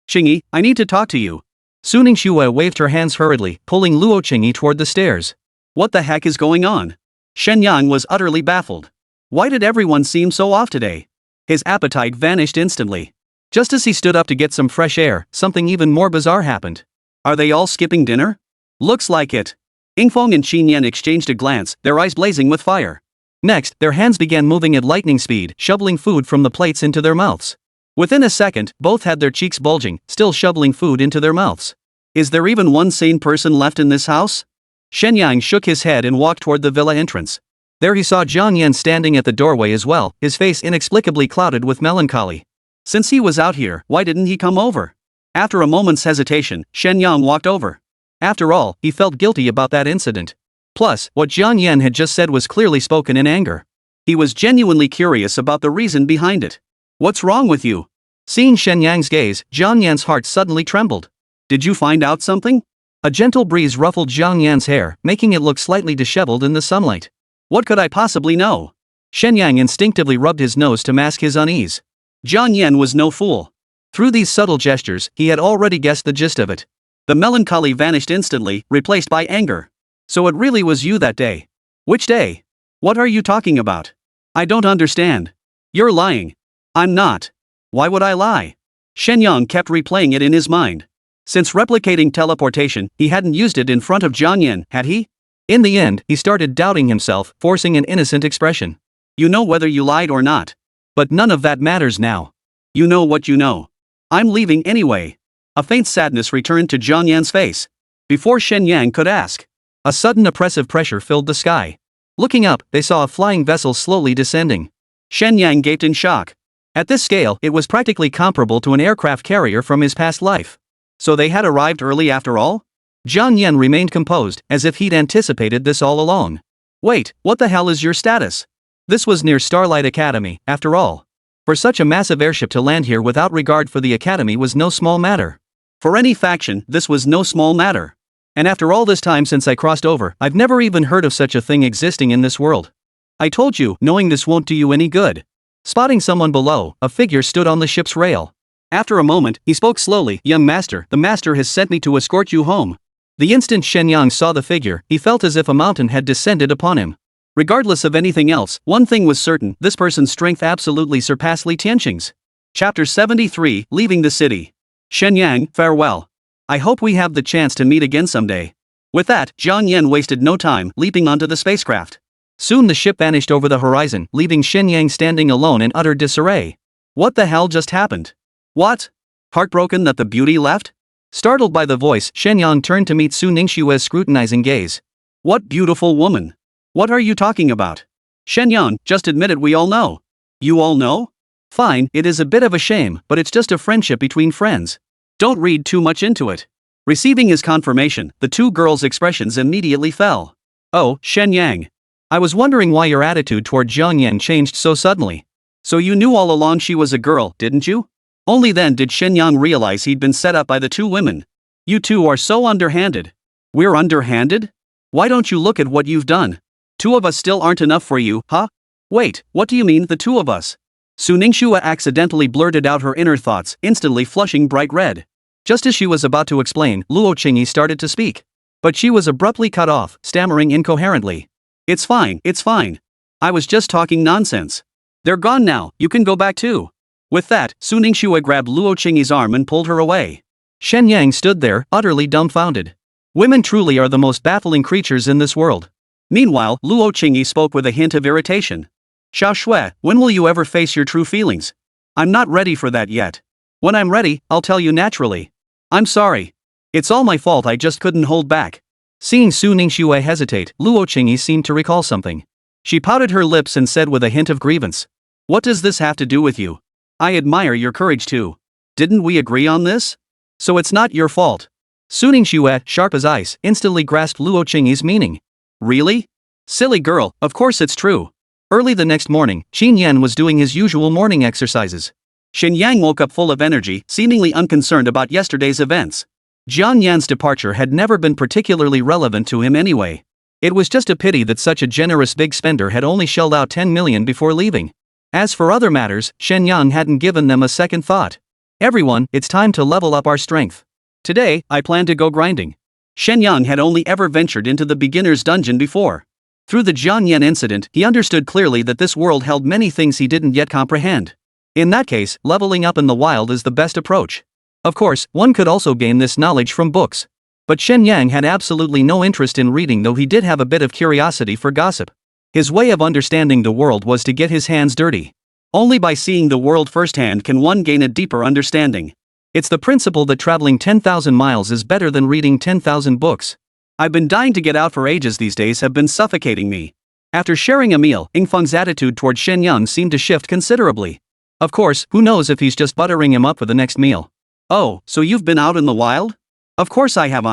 Speaker 2: Qingyi, I need to talk to you.
Speaker 1: Su Ningxue waved her hands hurriedly, pulling Luo Qingyi toward the stairs.
Speaker 2: What the heck is going on? Shen Yang was utterly baffled. Why did everyone seem so off today? His appetite vanished instantly. Just as he stood up to get some fresh air, something even more bizarre happened. Are they all skipping dinner? Looks like it. Ying Feng and Qin Yan exchanged a glance, their eyes blazing with fire.
Speaker 1: Next, their hands began moving at lightning speed, shoveling food from the plates into their mouths. Within a second, both had their cheeks bulging, still shoveling food into their mouths. Is there even one sane person left in this house? Shen Yang shook his head and walked toward the villa entrance. There he saw Jiang Yan standing at the doorway as well, his face inexplicably clouded with melancholy. Since he was out here, why didn't he come over? After a moment's hesitation, Shen Yang walked over. After all, he felt guilty about that incident. Plus, what Jiang Yan had just said was clearly spoken in anger. He was genuinely curious about the reason behind it. What's wrong with you? Seeing Shen Yang's gaze, Jiang Yan's heart suddenly trembled. Did you find out something? A gentle breeze ruffled Jiang Yan's hair, making it look slightly disheveled in the sunlight. What could I possibly know? Shen Yang instinctively rubbed his nose to mask his unease. Jiang Yan was no fool. Through these subtle gestures, he had already guessed the gist of it. The melancholy vanished instantly, replaced by anger. So it really was you that day. Which day? What are you talking about? I don't understand. You're lying. I'm not. Why would I lie? Shen Yang kept replaying it in his mind. Since replicating teleportation, he hadn't used it in front of Jiang Yan, had he? In the end, he started doubting himself, forcing an innocent expression. You know whether you lied or not. But none of that matters now. You know what you know. I'm leaving anyway. A faint sadness returned to Jiang Yan's face. Before Shen Yang could ask, a sudden oppressive pressure filled the sky. Looking up, they saw a flying vessel slowly descending. Shen Yang gaped in shock. At this scale, it was practically comparable to an aircraft carrier from his past life. So they had arrived early after all? Jiang Yan remained composed, as if he'd anticipated this all along. Wait, what the hell is your status? This was near Starlight Academy, after all. For such a massive airship to land here without regard for the academy was no small matter. For any faction, this was no small matter. And after all this time since I crossed over, I've never even heard of such a thing existing in this world. I told you, knowing this won't do you any good. Spotting someone below, a figure stood on the ship's rail. After a moment, he spoke slowly. Young master, the master has sent me to escort you home. The instant Shen Yang saw the figure, he felt as if a mountain had descended upon him. Regardless of anything else, one thing was certain, this person's strength absolutely surpassed Li Tianxing's. Chapter 73, Leaving the City. Shen Yang, farewell. I hope we have the chance to meet again someday. With that, Jiang Yan wasted no time, leaping onto the spacecraft. Soon the ship vanished over the horizon, leaving Shen Yang standing alone in utter disarray. What the hell just happened? What? Heartbroken that the beauty left? Startled by the voice, Shen Yang turned to meet Su Ningxue's scrutinizing gaze. What beautiful woman? What are you talking about? Shen Yang, just admit it, we all know. You all know? Fine, it is a bit of a shame, but it's just a friendship between friends. Don't read too much into it. Receiving his confirmation, the two girls' expressions immediately fell. Oh, Shen Yang. I was wondering why your attitude toward Jiang Yan changed so suddenly. So you knew all along she was a girl, didn't you? Only then did Shen Yang realize he'd been set up by the two women. You two are so underhanded. We're underhanded? Why don't you look at what you've done? Two of us still aren't enough for you, huh? Wait, what do you mean, the two of us? Su Ningxue accidentally blurted out her inner thoughts, instantly flushing bright red. Just as she was about to explain, Luo Qingyi started to speak. But she was abruptly cut off, stammering incoherently. It's fine. I was just talking nonsense. They're gone now, you can go back too. With that, Su Ningxue grabbed Luo Qingyi's arm and pulled her away. Shen Yang stood there, utterly dumbfounded. Women truly are the most baffling creatures in this world. Meanwhile, Luo Qingyi spoke with a hint of irritation. Xiao Shui, when will you ever face your true feelings?
Speaker 2: I'm not ready for that yet. When I'm ready, I'll tell you naturally. I'm sorry. It's all my fault, I just couldn't hold back.
Speaker 1: Seeing Su Ningxue hesitate, Luo Qingyi seemed to recall something.
Speaker 2: She pouted her lips and said with a hint of grievance. What does this have to do with you? I admire your courage too. Didn't we agree on this? So it's not your fault.
Speaker 1: Su Ningxue, sharp as ice, instantly grasped Luo Qingyi's meaning.
Speaker 2: Really? Silly girl, of course it's true.
Speaker 1: Early the next morning, Shen Yang was doing his usual morning exercises.
Speaker 2: Shen Yang woke up full of energy, seemingly unconcerned about yesterday's events.
Speaker 1: Jian Yan's departure had never been particularly relevant to him anyway. It was just a pity that such a generous big spender had only shelled out 10 million before leaving. As for other matters, Shen Yang hadn't given them a second thought. Everyone, it's time to level up our strength.
Speaker 2: Today, I plan to go grinding. Shen Yang had only ever ventured into the beginner's dungeon before. Through the Jian Yan incident, he understood clearly that this world held many things he didn't yet comprehend. In that case, leveling up in the wild is the best approach. Of course, one could also gain this knowledge from books. But Shen Yang had absolutely no interest in reading, though he did have a bit of curiosity for gossip. His way of understanding the world was to get his hands dirty. Only by seeing the world firsthand can one gain a deeper understanding. It's the principle that traveling 10,000 miles is better than reading 10,000 books. I've been dying to get out for ages, these days have been suffocating me. After sharing a meal, Yingfeng's attitude toward Shen Yang seemed to shift considerably. Of course, who knows if he's just buttering him up for the next meal. Oh, so you've been out in the wild? Of course I have.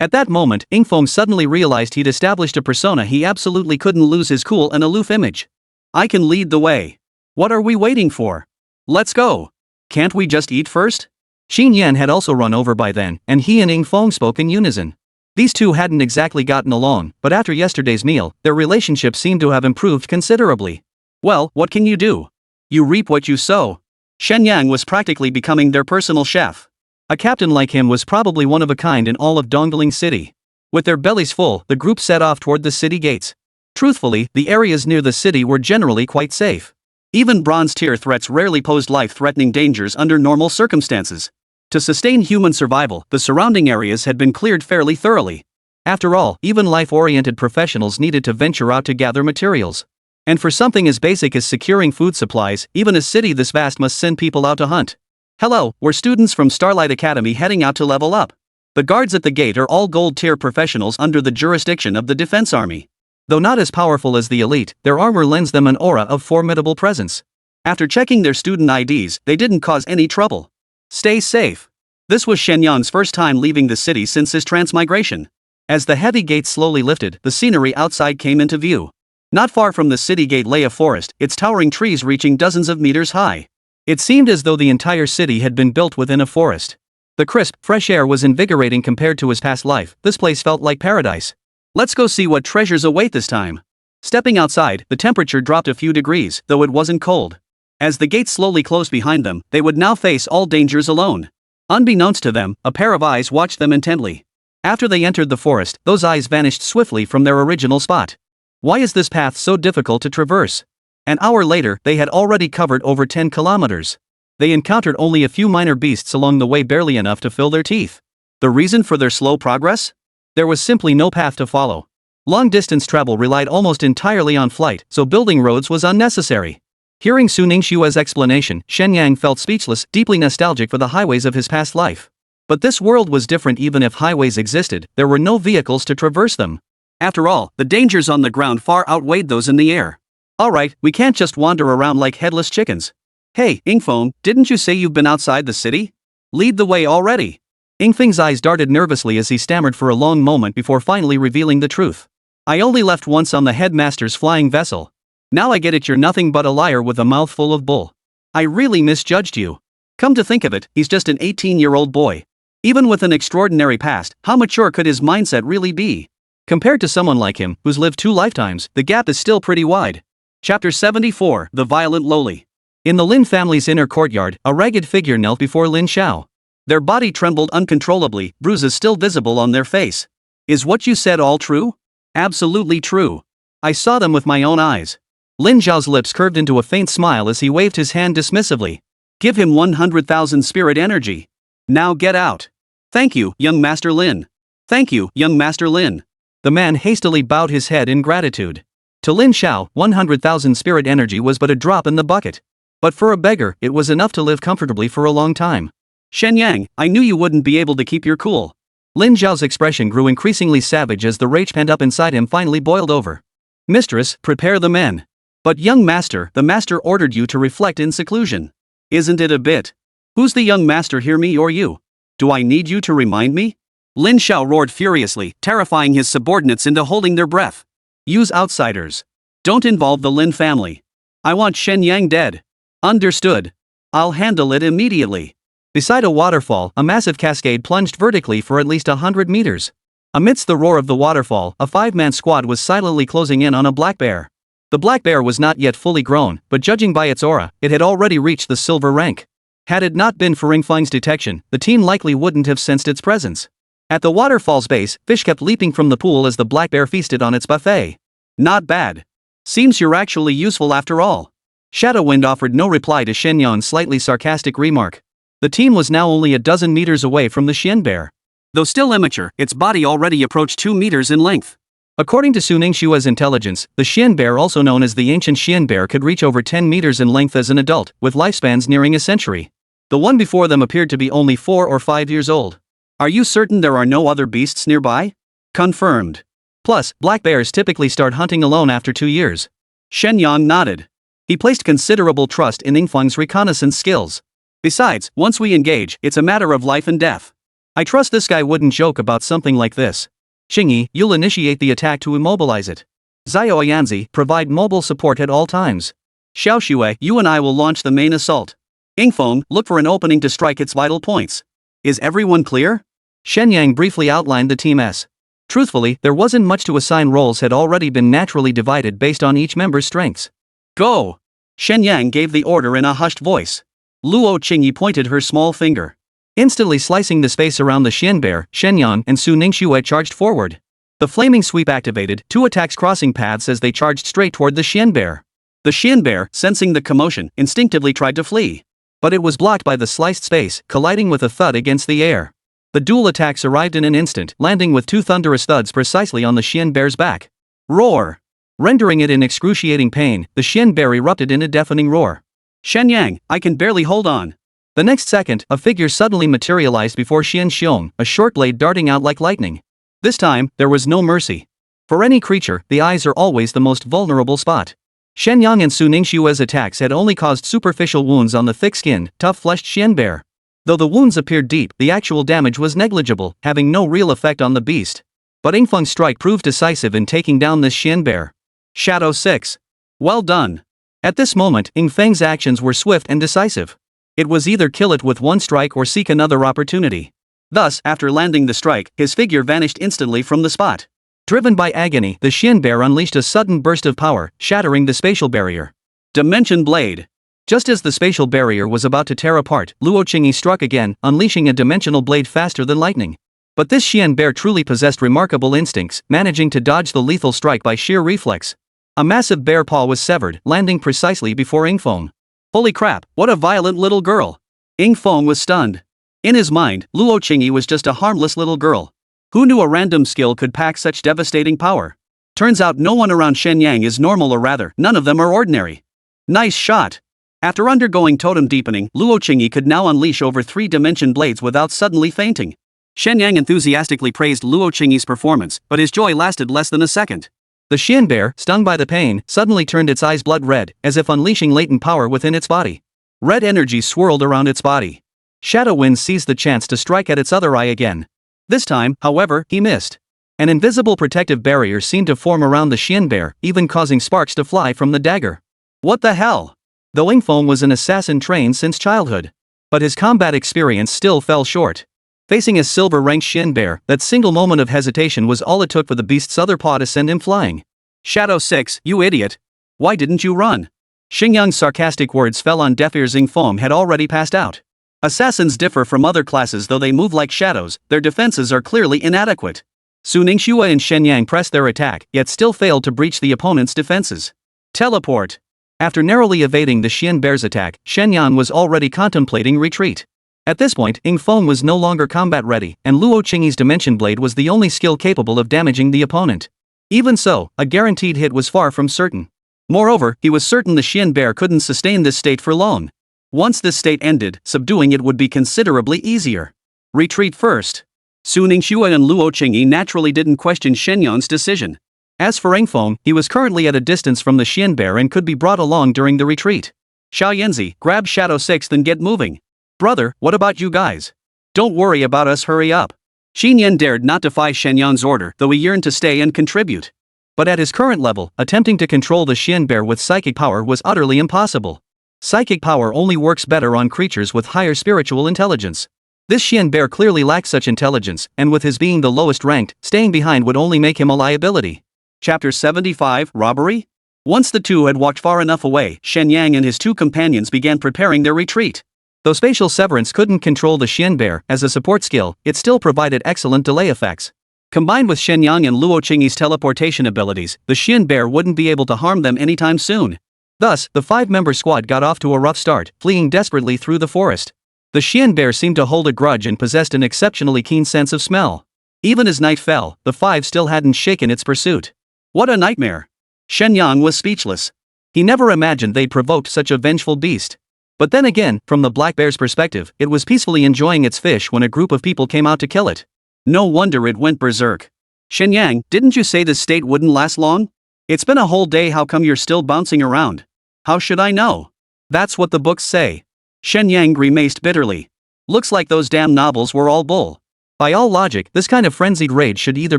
Speaker 1: At that moment, Yingfeng suddenly realized he'd established a persona he absolutely couldn't lose, his cool and aloof image.
Speaker 2: I can lead the way. What are we waiting for? Let's go. Can't we just eat first?
Speaker 1: Shen Yang had also run over by then, and he and Yingfeng spoke in unison. These two hadn't exactly gotten along, but after yesterday's meal, their relationship seemed to have improved considerably.
Speaker 2: Well, what can you do? You reap what you sow. Shen Yang was practically becoming their personal chef.
Speaker 1: A captain like him was probably one of a kind in all of Dongling City. With their bellies full, the group set off toward the city gates. Truthfully, the areas near the city were generally quite safe.
Speaker 2: Even bronze-tier threats rarely posed life-threatening dangers under normal circumstances. To sustain human survival, the surrounding areas had been cleared fairly thoroughly. After all, even life-oriented professionals needed to venture out to gather materials. And for something as basic as securing food supplies, even a city this vast must send people out to hunt. Hello, we're students from Starlight Academy heading out to level up. The guards at the gate are all gold-tier professionals under the jurisdiction of the Defense Army.
Speaker 1: Though not as powerful as the elite, their armor lends them an aura of formidable presence.
Speaker 2: After checking their student IDs, they didn't cause any trouble. Stay safe. This was Shen Yang's first time leaving the city since his transmigration. As the heavy gates slowly lifted, the scenery outside came into view. Not far from the city gate lay a forest, its towering trees reaching dozens of meters high.
Speaker 1: It seemed as though the entire city had been built within a forest. The crisp, fresh air was invigorating compared to his past life. This place felt like paradise.
Speaker 2: Let's go see what treasures await this time. Stepping outside, the temperature dropped a few degrees, though it wasn't cold. As the gates slowly closed behind them, they would now face all dangers alone. Unbeknownst to them, a pair of eyes watched them intently. After they entered the forest, those eyes vanished swiftly from their original spot. Why is this path so difficult to traverse? An hour later, they had already covered over 10 kilometers. They encountered only a few minor beasts along the way, barely enough to fill their teeth. The reason for their slow progress? There was simply no path to follow. Long-distance travel relied almost entirely on flight, so building roads was unnecessary.
Speaker 1: Hearing Su Ningxue's explanation, Shen Yang felt speechless, deeply nostalgic for the highways of his past life. But this world was different. Even if highways existed, there were no vehicles to traverse them.
Speaker 2: After all, the dangers on the ground far outweighed those in the air. Alright, we can't just wander around like headless chickens. Hey, Yingfeng, didn't you say you've been outside the city? Lead the way already.
Speaker 1: Yingfeng's eyes darted nervously as he stammered for a long moment before finally revealing the truth.
Speaker 2: I only left once on the headmaster's flying vessel. Now I get it, you're nothing but a liar with a mouthful of bull. I really misjudged you. Come to think of it, he's just an 18-year-old boy. Even with an extraordinary past, how mature could his mindset really be?
Speaker 1: Compared to someone like him, who's lived 2 lifetimes, the gap is still pretty wide.
Speaker 2: Chapter 74, The Violent Lowly.
Speaker 1: In the Lin family's inner courtyard, a ragged figure knelt before Lin Xiao.
Speaker 2: Their body trembled uncontrollably, bruises still visible on their face. Is what you said all true? Absolutely true. I saw them with my own eyes.
Speaker 1: Lin Xiao's lips curved into a faint smile as he waved his hand dismissively.
Speaker 2: Give him 100,000 spirit energy. Now get out. Thank you, young Master Lin. Thank you, young Master Lin.
Speaker 1: The man hastily bowed his head in gratitude. To Lin Xiao, 100,000 spirit energy was but a drop in the bucket. But for a beggar, it was enough to live comfortably for a long time.
Speaker 2: Shen Yang, I knew you wouldn't be able to keep your cool.
Speaker 1: Lin Zhao's expression grew increasingly savage as the rage pent up inside him finally boiled over.
Speaker 2: Mistress, prepare the men. But young master, the master ordered you to reflect in seclusion. Isn't it a bit? Who's the young master here, me or you? Do I need you to remind me? Lin Zhao roared furiously, terrifying his subordinates into holding their breath. Use outsiders. Don't involve the Lin family. I want Shen Yang dead. Understood. I'll handle it immediately.
Speaker 1: Beside a waterfall, a massive cascade plunged vertically for at least 100 meters. Amidst the roar of the waterfall, a 5-man squad was silently closing in on a black bear. The black bear was not yet fully grown, but judging by its aura, it had already reached the silver rank. Had it not been for Yingfeng's detection, the team likely wouldn't have sensed its presence. At the waterfall's base, fish kept leaping from the pool as the black bear feasted on its buffet.
Speaker 2: Not bad. Seems you're actually useful after all.
Speaker 1: Shadowwind offered no reply to Shen Yang's slightly sarcastic remark. The team was now only a dozen meters away from the Xian bear.
Speaker 2: Though still immature, its body already approached 2 meters in length.
Speaker 1: According to Su Ningxue's intelligence, the Xian bear, also known as the ancient Xian bear, could reach over 10 meters in length as an adult, with lifespans nearing a century. The one before them appeared to be only 4 or 5 years old.
Speaker 2: Are you certain there are no other beasts nearby? Confirmed.
Speaker 1: Plus, black bears typically start hunting alone after 2 years.
Speaker 2: Shen Yang nodded. He placed considerable trust in Yingfeng's reconnaissance skills. Besides, once we engage, it's a matter of life and death.
Speaker 1: I trust this guy wouldn't joke about something like this. Xingyi, you'll initiate the attack to immobilize it. Xiao Yanzi, provide mobile support at all times.
Speaker 2: Xiaoxue, you and I will launch the main assault. Yingfeng, look for an opening to strike its vital points. Is everyone clear?
Speaker 1: Shen Yang briefly outlined the team S. Truthfully, there wasn't much to assign. Roles had already been naturally divided based on each member's strengths.
Speaker 2: Go! Shen Yang gave the order in a hushed voice. Luo Qingyi pointed her small finger.
Speaker 1: Instantly slicing the space around the Xian bear, Shen Yang and Su Ningxue charged forward. The flaming sweep activated, 2 attacks crossing paths as they charged straight toward the Xian bear.
Speaker 2: The Xian bear, sensing the commotion, instinctively tried to flee.
Speaker 1: But it was blocked by the sliced space, colliding with a thud against the air. The dual attacks arrived in an instant, landing with 2 thunderous thuds precisely on the Xian bear's back.
Speaker 2: Roar!
Speaker 1: Rendering it in excruciating pain, the Xian bear erupted in a deafening roar.
Speaker 2: Shen Yang, I can barely hold on.
Speaker 1: The next second, a figure suddenly materialized before Xian Xiong, a short blade darting out like lightning. This time, there was no mercy. For any creature, the eyes are always the most vulnerable spot. Shen Yang and Su Ningxue's attacks had only caused superficial wounds on the thick-skinned, tough-fleshed Xian bear. Though the wounds appeared deep, the actual damage was negligible, having no real effect on the beast. But Yingfeng's strike proved decisive in taking down this Xian bear.
Speaker 2: Shadow 6. Well done.
Speaker 1: At this moment, Yingfeng's actions were swift and decisive. It was either kill it with one strike or seek another opportunity.
Speaker 2: Thus, after landing the strike, his figure vanished instantly from the spot.
Speaker 1: Driven by agony, the Xian bear unleashed a sudden burst of power, shattering the spatial barrier.
Speaker 2: Dimension Blade.
Speaker 1: Just as the spatial barrier was about to tear apart, Luo Qingyi struck again, unleashing a dimensional blade faster than lightning. But this Xian bear truly possessed remarkable instincts, managing to dodge the lethal strike by sheer reflex. A massive bear paw was severed, landing precisely before Yingfeng.
Speaker 2: Holy crap, what a violent little girl! Yingfeng was stunned. In his mind, Luo Qingyi was just a harmless little girl. Who knew a random skill could pack such devastating power? Turns out no one around Shen Yang is normal, or rather, none of them are ordinary. Nice shot! After undergoing totem deepening, Luo Qingyi could now unleash over 3-dimension blades without suddenly fainting. Shen Yang enthusiastically praised Luo Qingyi's performance, but his joy lasted less than a second.
Speaker 1: The Xian bear, stung by the pain, suddenly turned its eyes blood red, as if unleashing latent power within its body. Red energy swirled around its body. Shadowwind seized the chance to strike at its other eye again. This time, however, he missed. An invisible protective barrier seemed to form around the Xian bear, even causing sparks to fly from the dagger.
Speaker 2: What the hell?
Speaker 1: Though Yingfeng was an assassin trained since childhood. But his combat experience still fell short. Facing a silver-ranked Xian bear, that single moment of hesitation was all it took for the beast's other paw to send him flying.
Speaker 2: Shadow 6, you idiot. Why didn't you run? Xingyang's sarcastic words fell on deaf ears. Yingfeng had already passed out. Assassins differ from other classes. Though they move like shadows, their defenses are clearly inadequate.
Speaker 1: Su Ningxue and Shen Yang pressed their attack, yet still failed to breach the opponent's defenses.
Speaker 2: Teleport.
Speaker 1: After narrowly evading the Xian bear's attack, Shen Yang was already contemplating retreat. At this point, Yingfeng was no longer combat ready, and Luo Qingyi's Dimension Blade was the only skill capable of damaging the opponent. Even so, a guaranteed hit was far from certain.
Speaker 2: Moreover, he was certain the Xian bear couldn't sustain this state for long. Once this state ended, subduing it would be considerably easier. Retreat first. Su Ningxue and Luo Qingyi naturally didn't question Shen Yang's decision. As for Engfeng, he was currently at a distance from the Xian bear and could be brought along during the retreat. Xiao Yanzi, grab Shadow 6th and get moving. Brother, what about you guys? Don't worry about us, hurry up. Xin Yan dared not defy Shen Yang's order, though he yearned to stay and contribute. But at his current level, attempting to control the Xian bear with psychic power was utterly impossible. Psychic power only works better on creatures with higher spiritual intelligence. This Xian bear clearly lacks such intelligence, and with his being the lowest ranked, staying behind would only make him a liability. Chapter 75, Robbery? Once the two had walked far enough away, Shen Yang and his two companions began preparing their retreat. Though spatial severance couldn't control the Xian bear as a support skill, it still provided excellent delay effects. Combined with Shen Yang and Luo Qingyi's teleportation abilities, the Xian bear wouldn't be able to harm them anytime soon. Thus, the five-member squad got off to a rough start, fleeing desperately through the forest. The Xian bear seemed to hold a grudge and possessed an exceptionally keen sense of smell. Even as night fell, the five still hadn't shaken its pursuit. What a nightmare! Shen Yang was speechless. He never imagined they'd provoked such a vengeful beast. But then again, from the black bear's perspective, it was peacefully enjoying its fish when a group of people came out to kill it. No wonder it went berserk. Shen Yang, didn't you say this state wouldn't last long? It's been a whole day, how come you're still bouncing around? How should I know? That's what the books say. Shen Yang grimaced bitterly. Looks like those damn novels were all bull. By all logic, this kind of frenzied rage should either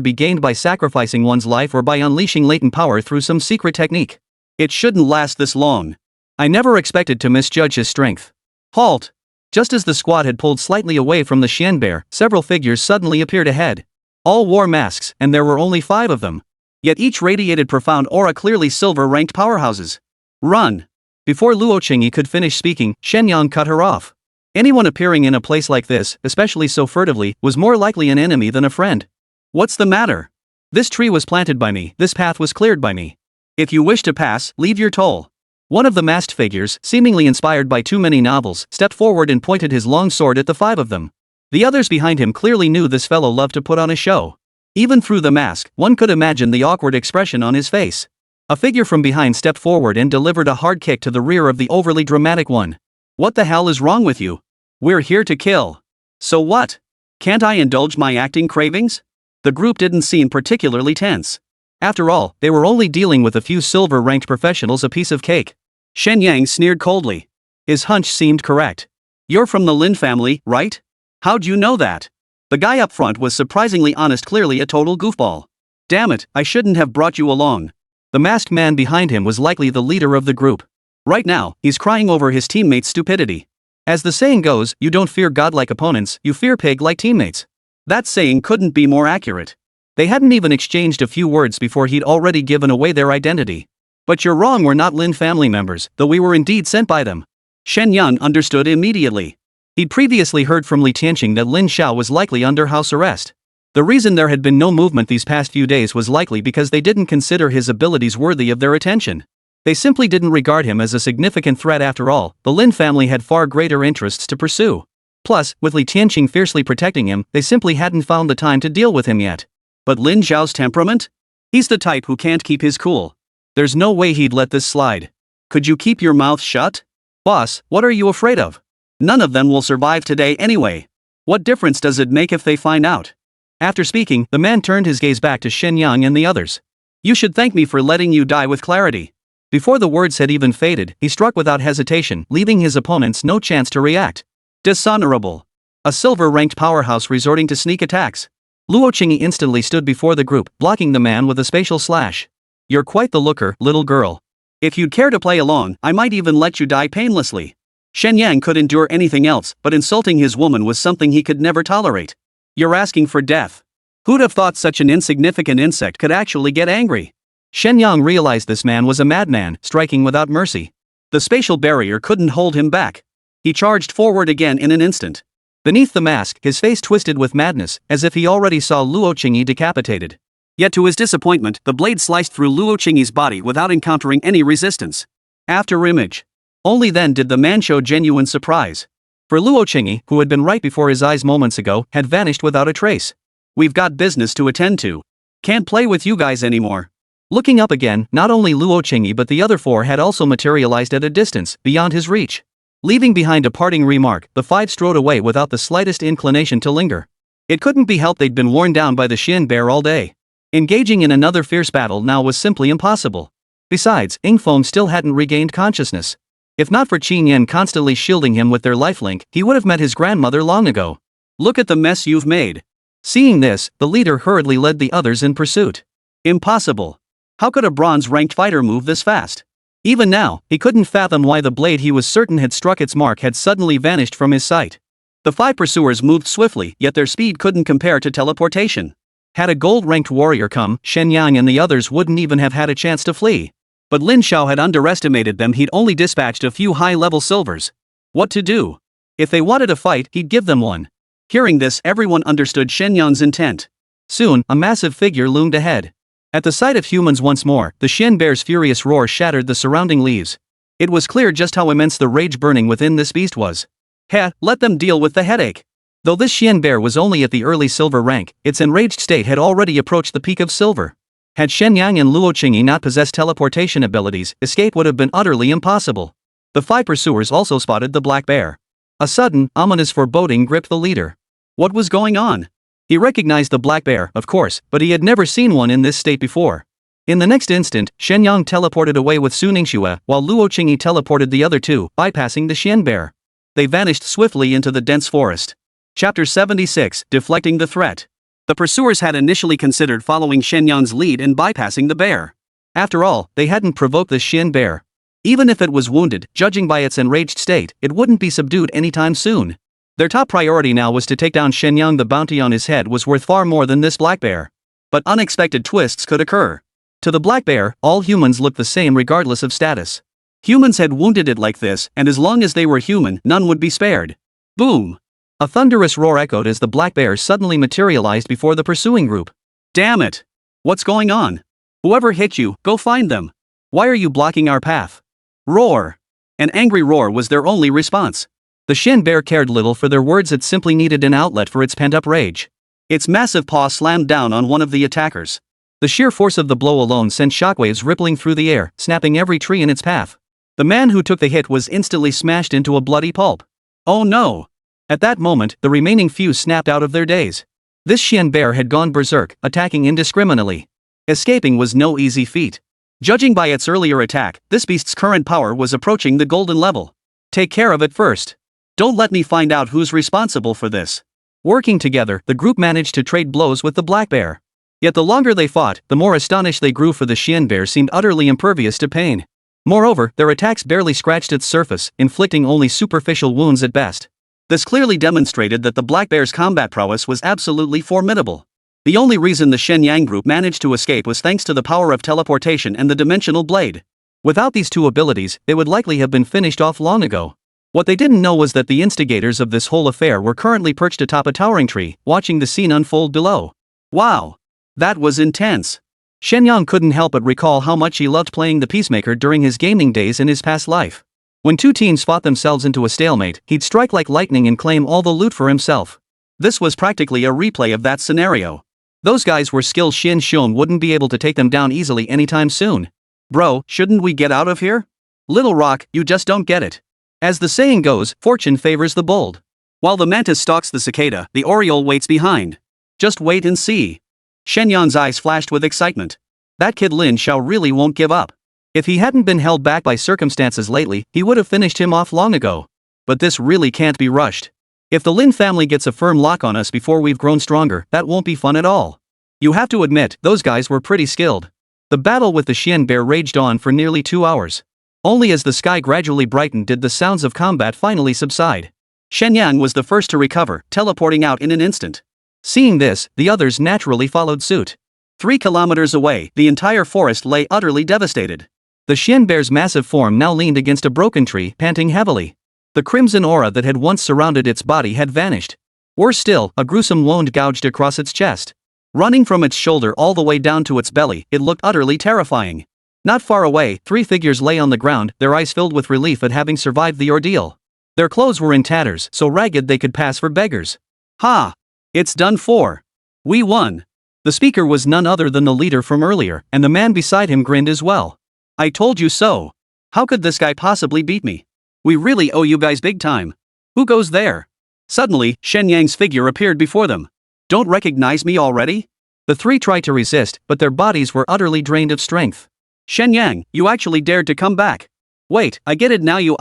Speaker 2: be gained by sacrificing one's life or by unleashing latent power through some secret technique. It shouldn't last this long. I never expected to misjudge his strength. Halt! Just as the squad had pulled slightly away from the Xian bear, several figures suddenly appeared ahead. All wore masks, and there were only 5 of them. Yet each radiated profound aura, clearly silver-ranked powerhouses. Run! Before Luo Qingyi could finish speaking, Shen Yang cut her off. Anyone appearing in a place like this, especially so furtively, was more likely an enemy than a friend. What's the matter? This tree was planted by me, this path was cleared by me. If you wish to pass, leave your toll. One of the masked figures, seemingly inspired by too many novels, stepped forward and pointed his long sword at the 5 of them. The others behind him clearly knew this fellow loved to put on a show. Even through the mask, one could imagine the awkward expression on his face. A figure from behind stepped forward and delivered a hard kick to the rear of the overly dramatic one. What the hell is wrong with you? We're here to kill. So what? Can't I indulge my acting cravings? The group didn't seem particularly tense. After all, they were only dealing with a few silver-ranked professionals, a piece of cake. Shen Yang sneered coldly. His hunch seemed correct. You're from the Lin family, right? How'd you know that? The guy up front was surprisingly honest, clearly a total goofball. Damn it, I shouldn't have brought you along. The masked man behind him was likely the leader of the group. Right now, he's crying over his teammates' stupidity. As the saying goes, you don't fear godlike opponents, you fear pig-like teammates. That saying couldn't be more accurate. They hadn't even exchanged a few words before he'd already given away their identity. But you're wrong, we're not Lin family members, though we were indeed sent by them. Shen Yang understood immediately. He'd previously heard from Li Tianqing that Lin Xiao was likely under house arrest. The reason there had been no movement these past few days was likely because they didn't consider his abilities worthy of their attention. They simply didn't regard him as a significant threat. After all, the Lin family had far greater interests to pursue. Plus, with Li Tianqing fiercely protecting him, they simply hadn't found the time to deal with him yet. But Lin Xiao's temperament? He's the type who can't keep his cool. There's no way he'd let this slide. Could you keep your mouth shut? Boss, what are you afraid of? None of them will survive today anyway. What difference does it make if they find out? After speaking, the man turned his gaze back to Shen Yang and the others. You should thank me for letting you die with clarity. Before the words had even faded, he struck without hesitation, leaving his opponents no chance to react. Dishonorable. A silver-ranked powerhouse resorting to sneak attacks. Luo Qingyi instantly stood before the group, blocking the man with a spatial slash. You're quite the looker, little girl. If you'd care to play along, I might even let you die painlessly. Shen Yang could endure anything else, but insulting his woman was something he could never tolerate. You're asking for death. Who'd have thought such an insignificant insect could actually get angry? Shen Yang realized this man was a madman, striking without mercy. The spatial barrier couldn't hold him back. He charged forward again in an instant. Beneath the mask, his face twisted with madness, as if he already saw Luo Qingyi decapitated. Yet to his disappointment, the blade sliced through Luo Qingyi's body without encountering any resistance. After image. Only then did the man show genuine surprise. For Luo Qingyi, who had been right before his eyes moments ago, had vanished without a trace. We've got business to attend to. Can't play with you guys anymore.
Speaker 1: Looking up again, not only Luo Qingyi but the other four had also materialized at a distance, beyond his reach. Leaving behind a parting remark, the five strode away without the slightest inclination to linger. It couldn't be helped they'd been worn down by the Shen bear all day. Engaging in another fierce battle now was simply impossible. Besides, Ingfeng still hadn't regained consciousness. If not for Qin Yan constantly shielding him with their lifelink, he would have met his grandmother long ago.
Speaker 2: Look at the mess you've made.
Speaker 1: Seeing this, the leader hurriedly led the others in pursuit.
Speaker 2: Impossible. How could a bronze-ranked fighter move this fast? Even now, he couldn't fathom why the blade he was certain had struck its mark had suddenly vanished from his sight. The five pursuers moved swiftly, yet their speed couldn't compare to teleportation. Had a gold-ranked warrior come, Shen Yang and the others wouldn't even have had a chance to flee. But Lin Xiao had underestimated them. He'd only dispatched a few high-level silvers. What to do? If they wanted a fight, he'd give them one. Hearing this, everyone understood Shen Yang's intent. Soon, a massive figure loomed ahead. At the sight of humans once more, the Shen bear's furious roar shattered the surrounding leaves. It was clear just how immense the rage burning within this beast was. Heh, let them deal with the headache. Though this Shen bear was only at the early silver rank, its enraged state had already approached the peak of silver. Had Shen Yang and Luo Qingyi not possessed teleportation abilities, escape would have been utterly impossible. The five pursuers also spotted the black bear. A sudden, ominous foreboding gripped the leader. What was going on? He recognized the black bear, of course, but he had never seen one in this state before. In the next instant, Shen Yang teleported away with Su Ningxue, while Luo Qingyi teleported the other two, bypassing the Shen bear. They vanished swiftly into the dense forest. Chapter 76, Deflecting the Threat. The pursuers had initially considered following Shen Yang's lead and bypassing the bear. After all, they hadn't provoked the Shen bear. Even if it was wounded, judging by its enraged state, it wouldn't be subdued anytime soon. Their top priority now was to take down Shen Yang. The bounty on his head was worth far more than this black bear. But unexpected twists could occur. To the black bear, all humans looked the same regardless of status. Humans had wounded it like this, and as long as they were human, none would be spared. Boom! A thunderous roar echoed as the black bear suddenly materialized before the pursuing group. Damn it! What's going on? Whoever hit you, go find them. Why are you blocking our path? Roar! An angry roar was their only response. The Shen bear cared little for their words. It simply needed an outlet for its pent-up rage. Its massive paw slammed down on one of the attackers. The sheer force of the blow alone sent shockwaves rippling through the air, snapping every tree in its path. The man who took the hit was instantly smashed into a bloody pulp. Oh no! At that moment, the remaining few snapped out of their daze. This Shen bear had gone berserk, attacking indiscriminately. Escaping was no easy feat. Judging by its earlier attack, this beast's current power was approaching the golden level. Take care of it first. Don't let me find out who's responsible for this. Working together, the group managed to trade blows with the black bear. Yet the longer they fought, the more astonished they grew, for the Shen bear seemed utterly impervious to pain. Moreover, their attacks barely scratched its surface, inflicting only superficial wounds at best. This clearly demonstrated that the black bear's combat prowess was absolutely formidable. The only reason the Shen Yang group managed to escape was thanks to the power of teleportation and the dimensional blade. Without these two abilities, they would likely have been finished off long ago. What they didn't know was that the instigators of this whole affair were currently perched atop a towering tree, watching the scene unfold below. Wow! That was intense. Shen Yang couldn't help but recall how much he loved playing the peacemaker during his gaming days in his past life. When two teams fought themselves into a stalemate, he'd strike like lightning and claim all the loot for himself. This was practically a replay of that scenario. Those guys were skilled. Shin Shun wouldn't be able to take them down easily anytime soon. Bro, shouldn't we get out of here? Little Rock, you just don't get it. As the saying goes, fortune favors the bold. While the mantis stalks the cicada, the oriole waits behind. Just wait and see. Shen Yan's eyes flashed with excitement. That kid Lin Xiao really won't give up. If he hadn't been held back by circumstances lately, he would have finished him off long ago. But this really can't be rushed. If the Lin family gets a firm lock on us before we've grown stronger, that won't be fun at all. You have to admit, those guys were pretty skilled. The battle with the Shen bear raged on for nearly 2 hours. Only as the sky gradually brightened did the sounds of combat finally subside. Shen Yang was the first to recover, teleporting out in an instant. Seeing this, the others naturally followed suit. 3 kilometers away, the entire forest lay utterly devastated. The Shen bear's massive form now leaned against a broken tree, panting heavily. The crimson aura that had once surrounded its body had vanished. Worse still, a gruesome wound gouged across its chest. Running from its shoulder all the way down to its belly, it looked utterly terrifying. Not far away, 3 figures lay on the ground, their eyes filled with relief at having survived the ordeal. Their clothes were in tatters, so ragged they could pass for beggars. Ha! It's done for. We won. The speaker was none other than the leader from earlier, and the man beside him grinned as well. I told you so. How could this guy possibly beat me? We really owe you guys big time. Who goes there? Suddenly, Shen Yang's figure appeared before them. Don't recognize me already?
Speaker 1: The three tried to resist, but their bodies were utterly drained of strength.
Speaker 2: Shen Yang, you actually dared to come back. Wait, I get it now, you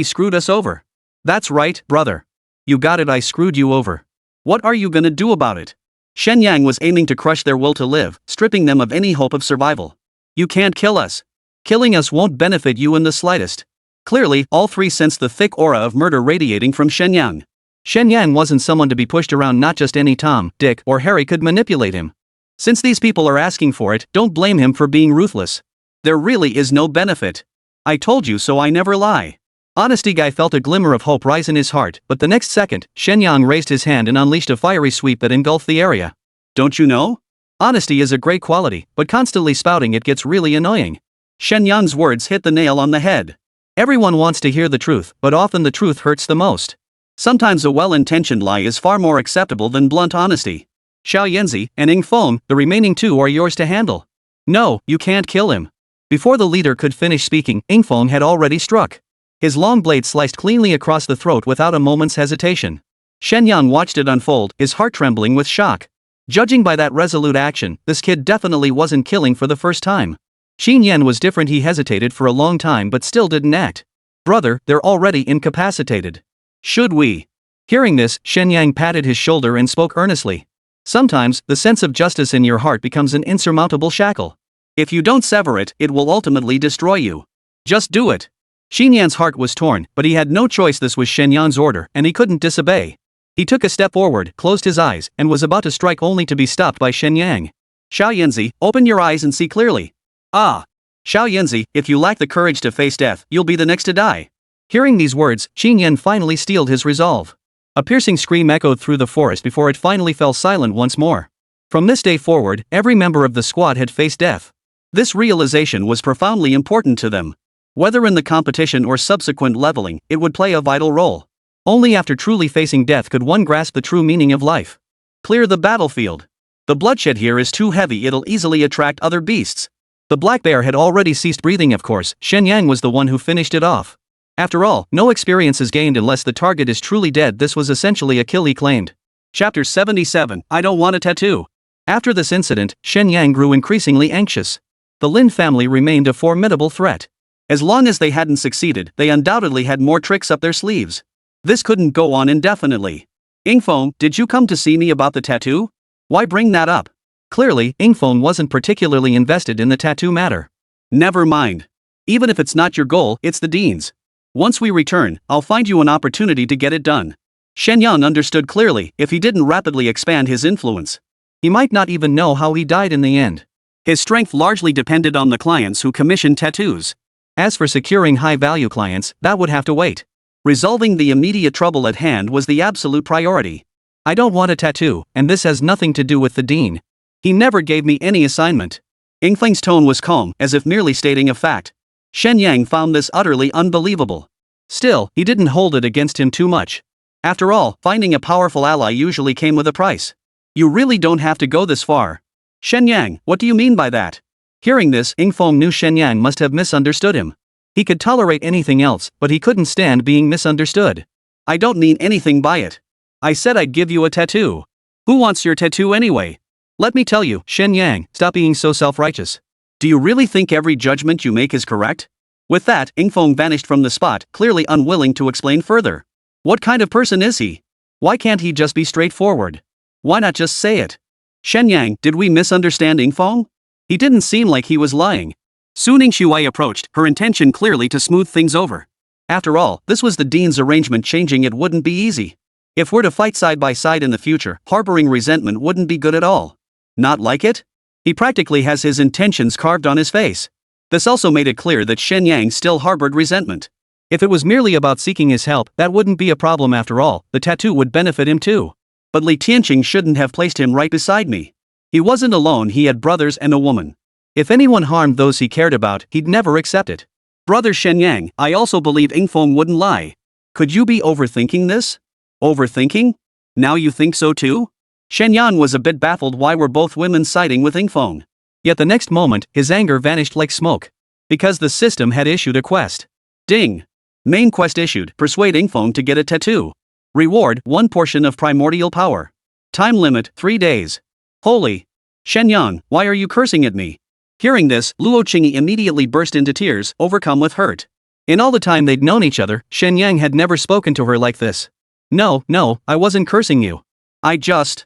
Speaker 2: screwed us over.
Speaker 1: That's right, brother. You got it, I screwed you over.
Speaker 2: What are you gonna do about it? Shen Yang was aiming to crush their will to live, stripping them of any hope of survival. You can't kill us. Killing us won't benefit you in the slightest. Clearly, all three sensed the thick aura of murder radiating from Shen Yang.
Speaker 1: Shen Yang wasn't someone to be pushed around, not just any Tom, Dick, or Harry could manipulate him.
Speaker 2: Since these people are asking for it, don't blame him for being ruthless. There really is no benefit. I told you so, I never lie.
Speaker 1: Honesty Guy felt a glimmer of hope rise in his heart, but the next second, Shen Yang raised his hand and unleashed a fiery sweep that engulfed the area.
Speaker 2: Don't you know?
Speaker 1: Honesty is a great quality, but constantly spouting it gets really annoying.
Speaker 2: Shen Yang's words hit the nail on the head.
Speaker 1: Everyone wants to hear the truth, but often the truth hurts the most.
Speaker 2: Sometimes a well-intentioned lie is far more acceptable than blunt honesty. Xiao Yanzi and Ing Feng,
Speaker 1: the remaining two are yours to handle.
Speaker 2: No, you can't kill him.
Speaker 1: Before the leader could finish speaking, Ing Feng had already struck. His long blade sliced cleanly across the throat without a moment's hesitation. Shen Yang watched it unfold, his heart trembling with shock. Judging by that resolute action, this kid definitely wasn't killing for the first time. Xin Yan was different, he hesitated for a long time but still didn't act. Brother, they're already incapacitated.
Speaker 2: Should we?
Speaker 1: Hearing this, Shen Yang patted his shoulder and spoke earnestly. Sometimes, the sense of justice in your heart becomes an insurmountable shackle.
Speaker 2: If you don't sever it, it will ultimately destroy you. Just do it.
Speaker 1: Xin Yan's heart was torn, but he had no choice. This was Shen Yang's order, and he couldn't disobey. He took a step forward, closed his eyes, and was about to strike only to be stopped by Shen Yang.
Speaker 2: Xiao Yanzi, open your eyes and see clearly. Ah. Xiao Yanzi, if you lack the courage to face death, you'll be the next to die.
Speaker 1: Hearing these words, Xin Yan finally steeled his resolve. A piercing scream echoed through the forest before it finally fell silent once more. From this day forward, every member of the squad had faced death. This realization was profoundly important to them. Whether in the competition or subsequent leveling, it would play a vital role. Only after truly facing death could one grasp the true meaning of life.
Speaker 2: Clear the battlefield. The bloodshed here is too heavy, it'll easily attract other beasts.
Speaker 1: The black bear had already ceased breathing, of course. Shen Yang was the one who finished it off. After all, no experience is gained unless the target is truly dead. This was essentially a kill, he claimed.
Speaker 2: Chapter 77, I don't want a tattoo.
Speaker 1: After this incident, Shen Yang grew increasingly anxious. The Lin family remained a formidable threat.
Speaker 2: As long as they hadn't succeeded, they undoubtedly had more tricks up their sleeves. This couldn't go on indefinitely. Ing Feng, did you come to see me about the tattoo? Why bring that up?
Speaker 1: Clearly, Ing Feng wasn't particularly invested in the tattoo matter.
Speaker 2: Never mind. Even if it's not your goal, it's the dean's. Once we return, I'll find you an opportunity to get it done. Shen Yang understood clearly, if he didn't rapidly expand his influence,
Speaker 1: he might not even know how he died in the end.
Speaker 2: His strength largely depended on the clients who commissioned tattoos.
Speaker 1: As for securing high-value clients, that would have to wait.
Speaker 2: Resolving the immediate trouble at hand was the absolute priority.
Speaker 1: I don't want a tattoo, and this has nothing to do with the dean.
Speaker 2: He never gave me any assignment. Ing Feng's tone was calm, as if merely stating a fact. Shen Yang found this utterly unbelievable. Still, he didn't hold it against him too much. After all, finding a powerful ally usually came with a price. You really don't have to go this far. Shen Yang, what do you mean by that?
Speaker 1: Hearing this, Ing Feng knew Shen Yang must have misunderstood him. He could tolerate anything else, but he couldn't stand being misunderstood.
Speaker 2: I don't mean anything by it. I said I'd give you a tattoo. Who wants your tattoo anyway?
Speaker 1: Let me tell you, Shen Yang, stop being so self-righteous.
Speaker 2: Do you really think every judgment you make is correct? With that, Ing Feng vanished from the spot, clearly unwilling to explain further. What kind of person is he? Why can't he just be straightforward? Why not just say it? Shen Yang, did we misunderstand Ing Feng? He didn't seem like he was lying. Su Ningxue approached, her intention clearly to smooth things over. After all, this was the dean's arrangement. Changing it wouldn't be easy. If we're to fight side by side in the future, harboring resentment wouldn't be good at all. Not like it? He practically has his intentions carved on his face. This also made it clear that Shen Yang still harbored resentment.
Speaker 1: If it was merely about seeking his help, that wouldn't be a problem after all. The tattoo would benefit him too.
Speaker 2: But Li Tianqing shouldn't have placed him right beside me. He wasn't alone, he had brothers and a woman.
Speaker 1: If anyone harmed those he cared about, he'd never accept it.
Speaker 2: Brother Shen Yang, I also believe Ing Feng wouldn't lie. Could you be overthinking this? Overthinking? Now you think so too? Shen Yang was a bit baffled why were both women siding with Ingfeng.
Speaker 1: Yet the next moment, his anger vanished like smoke. Because the system had issued a quest.
Speaker 2: Ding! Main quest issued, persuade Ingfeng to get a tattoo. Reward, 1 portion of primordial power. Time limit, 3 days. Holy! Shen Yang, why are you cursing at me? Hearing this, Luo Qingyi immediately burst into tears, overcome with hurt.
Speaker 1: In all the time they'd known each other, Shen Yang had never spoken to her like this. No, I wasn't cursing you. I just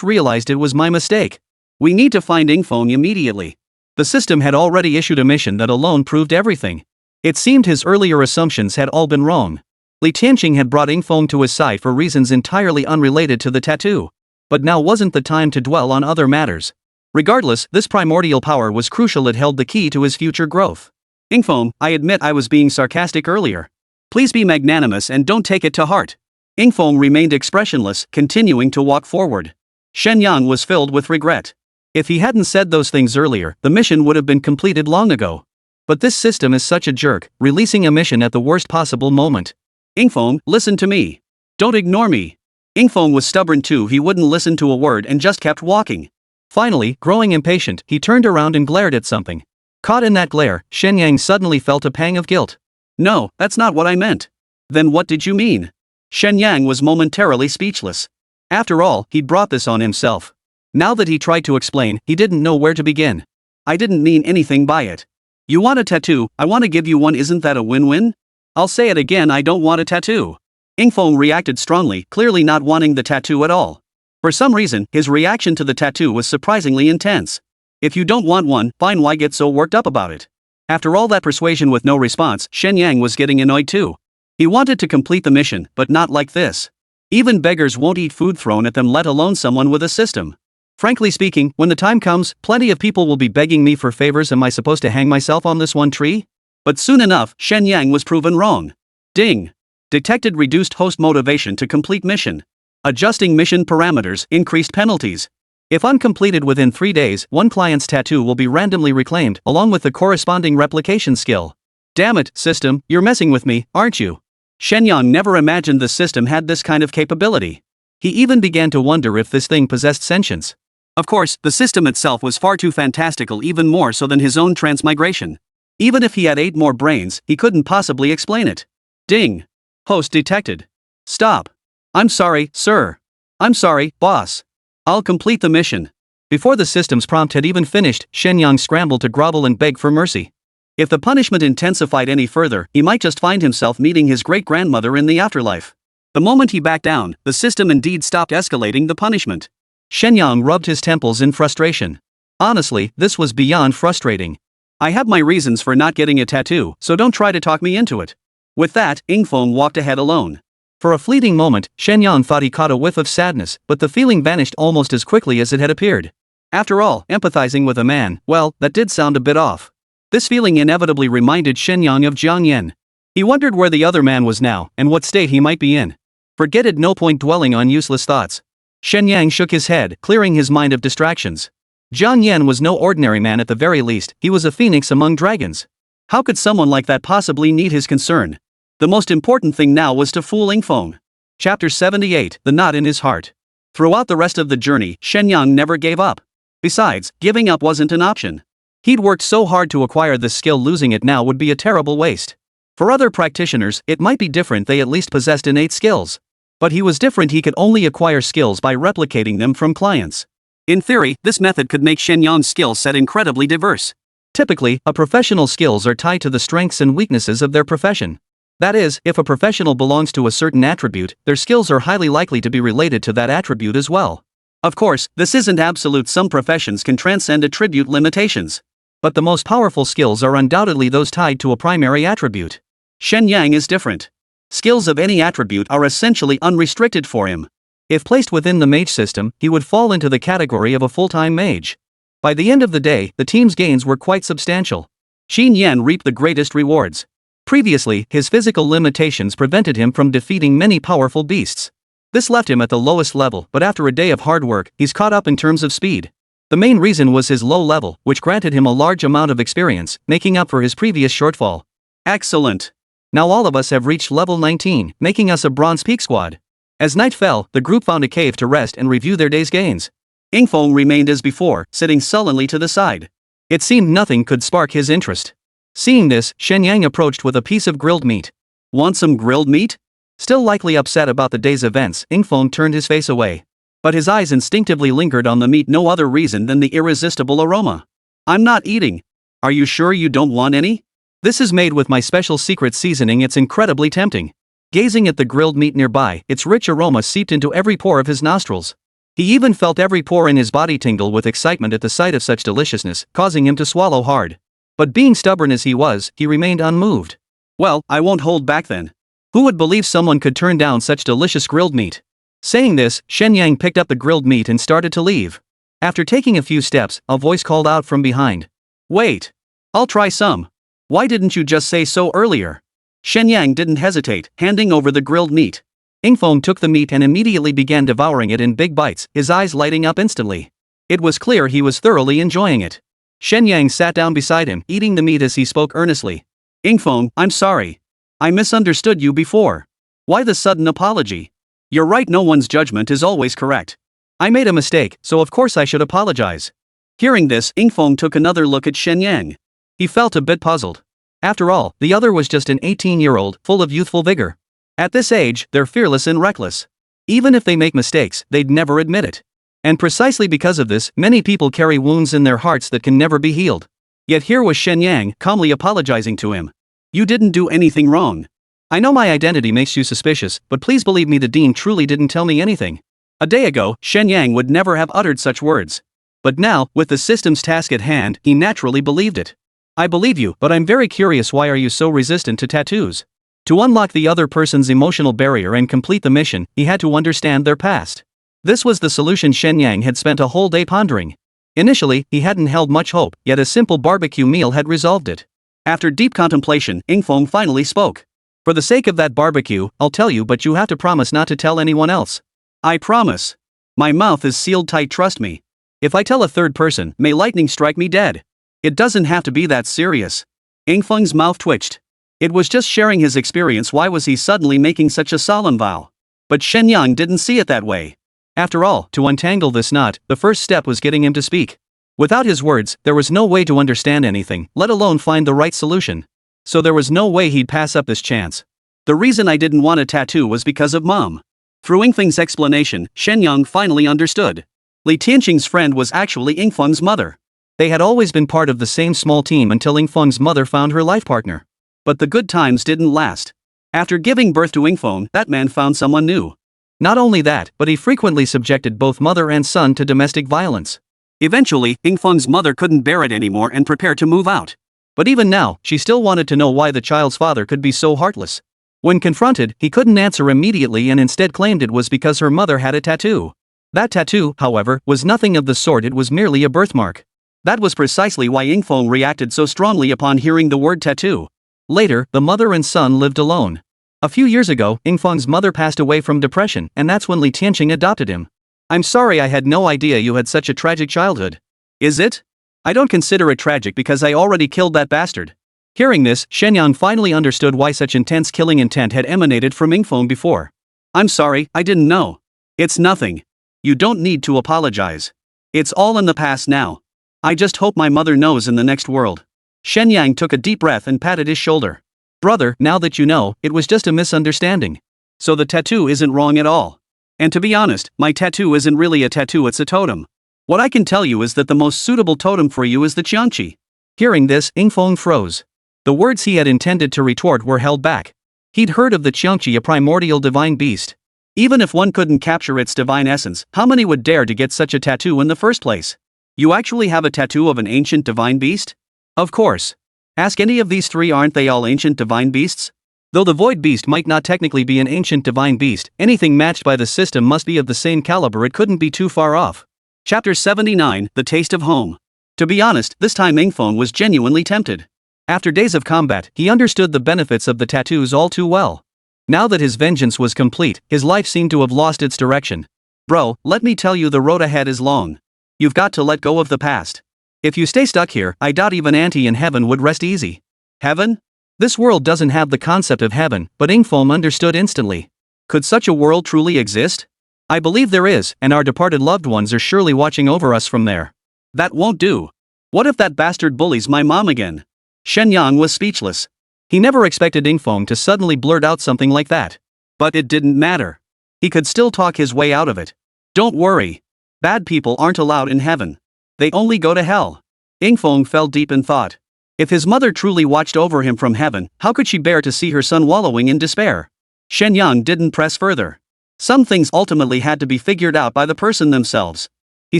Speaker 1: realized it was my mistake.
Speaker 2: We need to find Ingfeng immediately.
Speaker 1: The system had already issued a mission that alone proved everything. It seemed his earlier assumptions had all been wrong. Li Tianqing had brought Ingfeng to his side for reasons entirely unrelated to the tattoo. But now wasn't the time to dwell on other matters. Regardless, this primordial power was crucial. It held the key to his future growth.
Speaker 2: Ingfeng, I admit I was being sarcastic earlier. Please be magnanimous and don't take it to heart. Ingfeng remained expressionless, continuing to walk forward. Shen Yang was filled with regret.
Speaker 1: If he hadn't said those things earlier, the mission would have been completed long ago. But this system is such a jerk, releasing a mission at the worst possible moment.
Speaker 2: Ingfeng, listen to me. Don't ignore me. Ingfeng was stubborn too. He wouldn't listen to a word and just kept walking.
Speaker 1: Finally, growing impatient, he turned around and glared at something. Caught in that glare, Shen Yang suddenly felt a pang of guilt.
Speaker 2: No, that's not what I meant. Then what did you mean? Shen Yang was momentarily speechless. After all, he'd brought this on himself.
Speaker 1: Now that he tried to explain, he didn't know where to begin.
Speaker 2: I didn't mean anything by it. You want a tattoo, I want to give you one. Isn't that a win-win? I'll say it again, I don't want a tattoo. Ingfeng reacted strongly, clearly not wanting the tattoo at all. For some reason, his reaction to the tattoo was surprisingly intense. If you don't want one, fine, why get so worked up about it? After all that persuasion with no response, Shen Yang was getting annoyed too. He wanted to complete the mission, but not like this. Even beggars won't eat food thrown at them, let alone someone with a system.
Speaker 1: Frankly speaking, when the time comes, plenty of people will be begging me for favors. Am I supposed to hang myself on this one tree?
Speaker 2: But soon enough, Shen Yang was proven wrong. Ding! Detected reduced host motivation to complete mission. Adjusting mission parameters, increased penalties.
Speaker 1: If uncompleted within 3 days, one client's tattoo will be randomly reclaimed, along with the corresponding replication skill.
Speaker 2: Damn it, system, you're messing with me, aren't you? Shen Yang never imagined the system had this kind of capability.
Speaker 1: He even began to wonder if this thing possessed sentience.
Speaker 2: Of course, the system itself was far too fantastical, even more so than his own transmigration. Even if he had 8 more brains, he couldn't possibly explain it. Ding! Host detected. Stop. I'm sorry, sir. I'm sorry, boss. I'll complete the mission.
Speaker 1: Before the system's prompt had even finished, Shen Yang scrambled to grovel and beg for mercy.
Speaker 2: If the punishment intensified any further, he might just find himself meeting his great-grandmother in the afterlife. The moment he backed down, the system indeed stopped escalating the punishment.
Speaker 1: Shen Yang rubbed his temples in frustration. Honestly, this was beyond frustrating.
Speaker 2: I have my reasons for not getting a tattoo, so don't try to talk me into it. With that, Ingfeng walked ahead alone.
Speaker 1: For a fleeting moment, Shen Yang thought he caught a whiff of sadness, but the feeling vanished almost as quickly as it had appeared. After all, empathizing with a man, well, that did sound a bit off. This feeling inevitably reminded Shen Yang of Jiang Yan. He wondered where the other man was now, and what state he might be in. Forget it, no point dwelling on useless thoughts. Shen Yang shook his head, clearing his mind of distractions. Jiang Yan was no ordinary man. At the very least, he was a phoenix among dragons.
Speaker 2: How could someone like that possibly need his concern? The most important thing now was to fool Ingfeng. Chapter 78, The Knot in His Heart. Throughout the rest of the journey, Shen Yang never gave up. Besides, giving up wasn't an option. He'd worked so hard to acquire this skill, losing it now would be a terrible waste. For other practitioners, it might be different, they at least possessed innate skills. But he was different, he could only acquire skills by replicating them from clients. In theory, this method could make Shen Yang's skill set incredibly diverse.
Speaker 1: Typically, a professional's skills are tied to the strengths and weaknesses of their profession. That is, if a professional belongs to a certain attribute, their skills are highly likely to be related to that attribute as well.
Speaker 2: Of course, this isn't absolute, some professions can transcend attribute limitations.
Speaker 1: But the most powerful skills are undoubtedly those tied to a primary attribute.
Speaker 2: Shen Yang is different. Skills of any attribute are essentially unrestricted for him.
Speaker 1: If placed within the mage system, he would fall into the category of a full-time mage. By the end of the day, the team's gains were quite substantial.
Speaker 2: Qin Yan reaped the greatest rewards.
Speaker 1: Previously, his physical limitations prevented him from defeating many powerful beasts. This left him at the lowest level, but after a day of hard work, he's caught up in terms of speed. The main reason was his low level, which granted him a large amount of experience, making up for his previous shortfall.
Speaker 2: Excellent.
Speaker 1: Now all of us have reached level 19, making us a Bronze Peak squad.
Speaker 2: As night fell, the group found a cave to rest and review their day's gains. Ingfeng remained as before, sitting sullenly to the side. It seemed nothing could spark his interest. Seeing this, Shen Yang approached with a piece of grilled meat. Want some grilled meat? Still likely upset about the day's events, Ingfeng turned his face away. But his eyes instinctively lingered on the meat, no other reason than the irresistible aroma. I'm not eating. Are you sure you don't want any? This is made with my special secret seasoning, it's incredibly tempting. Gazing at the grilled meat nearby, its rich aroma seeped into every pore of his nostrils. He even felt every pore in his body tingle with excitement at the sight of such deliciousness, causing him to swallow hard. But being stubborn as he was, he remained unmoved. Well, I won't hold back then. Who would believe someone could turn down such delicious grilled meat? Saying this, Shen Yang picked up the grilled meat and started to leave. After taking a few steps, a voice called out from behind. Wait. I'll try some. Why didn't you just say so earlier? Shen Yang didn't hesitate, handing over the grilled meat. Ingfeng took the meat and immediately began devouring it in big bites, his eyes lighting up instantly. It was clear he was thoroughly enjoying it. Shen Yang sat down beside him, eating the meat as he spoke earnestly. Ingfeng, I'm sorry. I misunderstood you before. Why the sudden apology? You're right, no one's judgment is always correct. I made a mistake, so of course I should apologize. Hearing this, Ingfeng took another look at Shen Yang. He felt a bit puzzled. After all, the other was just an 18-year-old, full of youthful vigor. At this age, they're fearless and reckless. Even if they make mistakes, they'd never admit it. And precisely because of this, many people carry wounds in their hearts that can never be healed. Yet here was Shen Yang, calmly apologizing to him. You didn't do anything wrong. I know my identity makes you suspicious, but please believe me, the dean truly didn't tell me anything. A day ago, Shen Yang would never have uttered such words. But now, with the system's task at hand, he naturally believed it. I believe you, but I'm very curious, why are you so resistant to tattoos? To unlock the other person's emotional barrier and complete the mission, he had to understand their past. This was the solution Shen Yang had spent a whole day pondering. Initially, he hadn't held much hope, yet a simple barbecue meal had resolved it. After deep contemplation, Ingfeng finally spoke. For the sake of that barbecue, I'll tell you, but you have to promise not to tell anyone else. I promise. My mouth is sealed tight, trust me. If I tell a third person, may lightning strike me dead. It doesn't have to be that serious. Ingfeng's mouth twitched. It was just sharing his experience, why was he suddenly making such a solemn vow? But Shen Yang didn't see it that way. After all, to untangle this knot, the first step was getting him to speak. Without his words, there was no way to understand anything, let alone find the right solution. So there was no way he'd pass up this chance. The reason I didn't want a tattoo was because of Mom. Through Ingfeng's explanation, Shen Yang finally understood. Li Tianqing's friend was actually Ingfeng's mother. They had always been part of the same small team until Ingfeng's mother found her life partner. But the good times didn't last. After giving birth to Ingfeng, that man found someone new. Not only that, but he frequently subjected both mother and son to domestic violence. Eventually, Ingfeng's mother couldn't bear it anymore and prepared to move out. But even now, she still wanted to know why the child's father could be so heartless. When confronted, he couldn't answer immediately and instead claimed it was because her mother had a tattoo. That tattoo, however, was nothing of the sort, it was merely a birthmark. That was precisely why Ingfeng reacted so strongly upon hearing the word tattoo. Later, the mother and son lived alone. A few years ago, Ingfeng's mother passed away from depression, and that's when Li Tianqing adopted him. I'm sorry, I had no idea you had such a tragic childhood. Is it? I don't consider it tragic because I already killed that bastard. Hearing this, Shen Yang finally understood why such intense killing intent had emanated from Ingfeng before. I'm sorry, I didn't know. It's nothing. You don't need to apologize. It's all in the past now. I just hope my mother knows in the next world. Shen Yang took a deep breath and patted his shoulder. Brother, now that you know, it was just a misunderstanding. So the tattoo isn't wrong at all. And to be honest, my tattoo isn't really a tattoo, it's a totem. What I can tell you is that the most suitable totem for you is the Qiangqi. Hearing this, Ingfeng froze. The words he had intended to retort were held back. He'd heard of the Qiangqi, a primordial divine beast. Even if one couldn't capture its divine essence, how many would dare to get such a tattoo in the first place? You actually have a tattoo of an ancient divine beast? Of course. Ask any of these three, aren't they all ancient divine beasts? Though the void beast might not technically be an ancient divine beast, anything matched by the system must be of the same caliber, it couldn't be too far off. Chapter 79, The Taste of Home. To be honest, this time Ingfeng was genuinely tempted. After days of combat, he understood the benefits of the tattoos all too well. Now that his vengeance was complete, his life seemed to have lost its direction. Bro, let me tell you, the road ahead is long. You've got to let go of the past. If you stay stuck here, I doubt even Auntie in heaven would rest easy. Heaven? This world doesn't have the concept of heaven, but Ingfeng understood instantly. Could such a world truly exist? I believe there is, and our departed loved ones are surely watching over us from there. That won't do. What if that bastard bullies my mom again? Shen Yang was speechless. He never expected Yingfeng to suddenly blurt out something like that. But it didn't matter. He could still talk his way out of it. Don't worry. Bad people aren't allowed in heaven. They only go to hell. Yingfeng fell deep in thought. If his mother truly watched over him from heaven, how could she bear to see her son wallowing in despair? Shen Yang didn't press further. Some things ultimately had to be figured out by the person themselves. He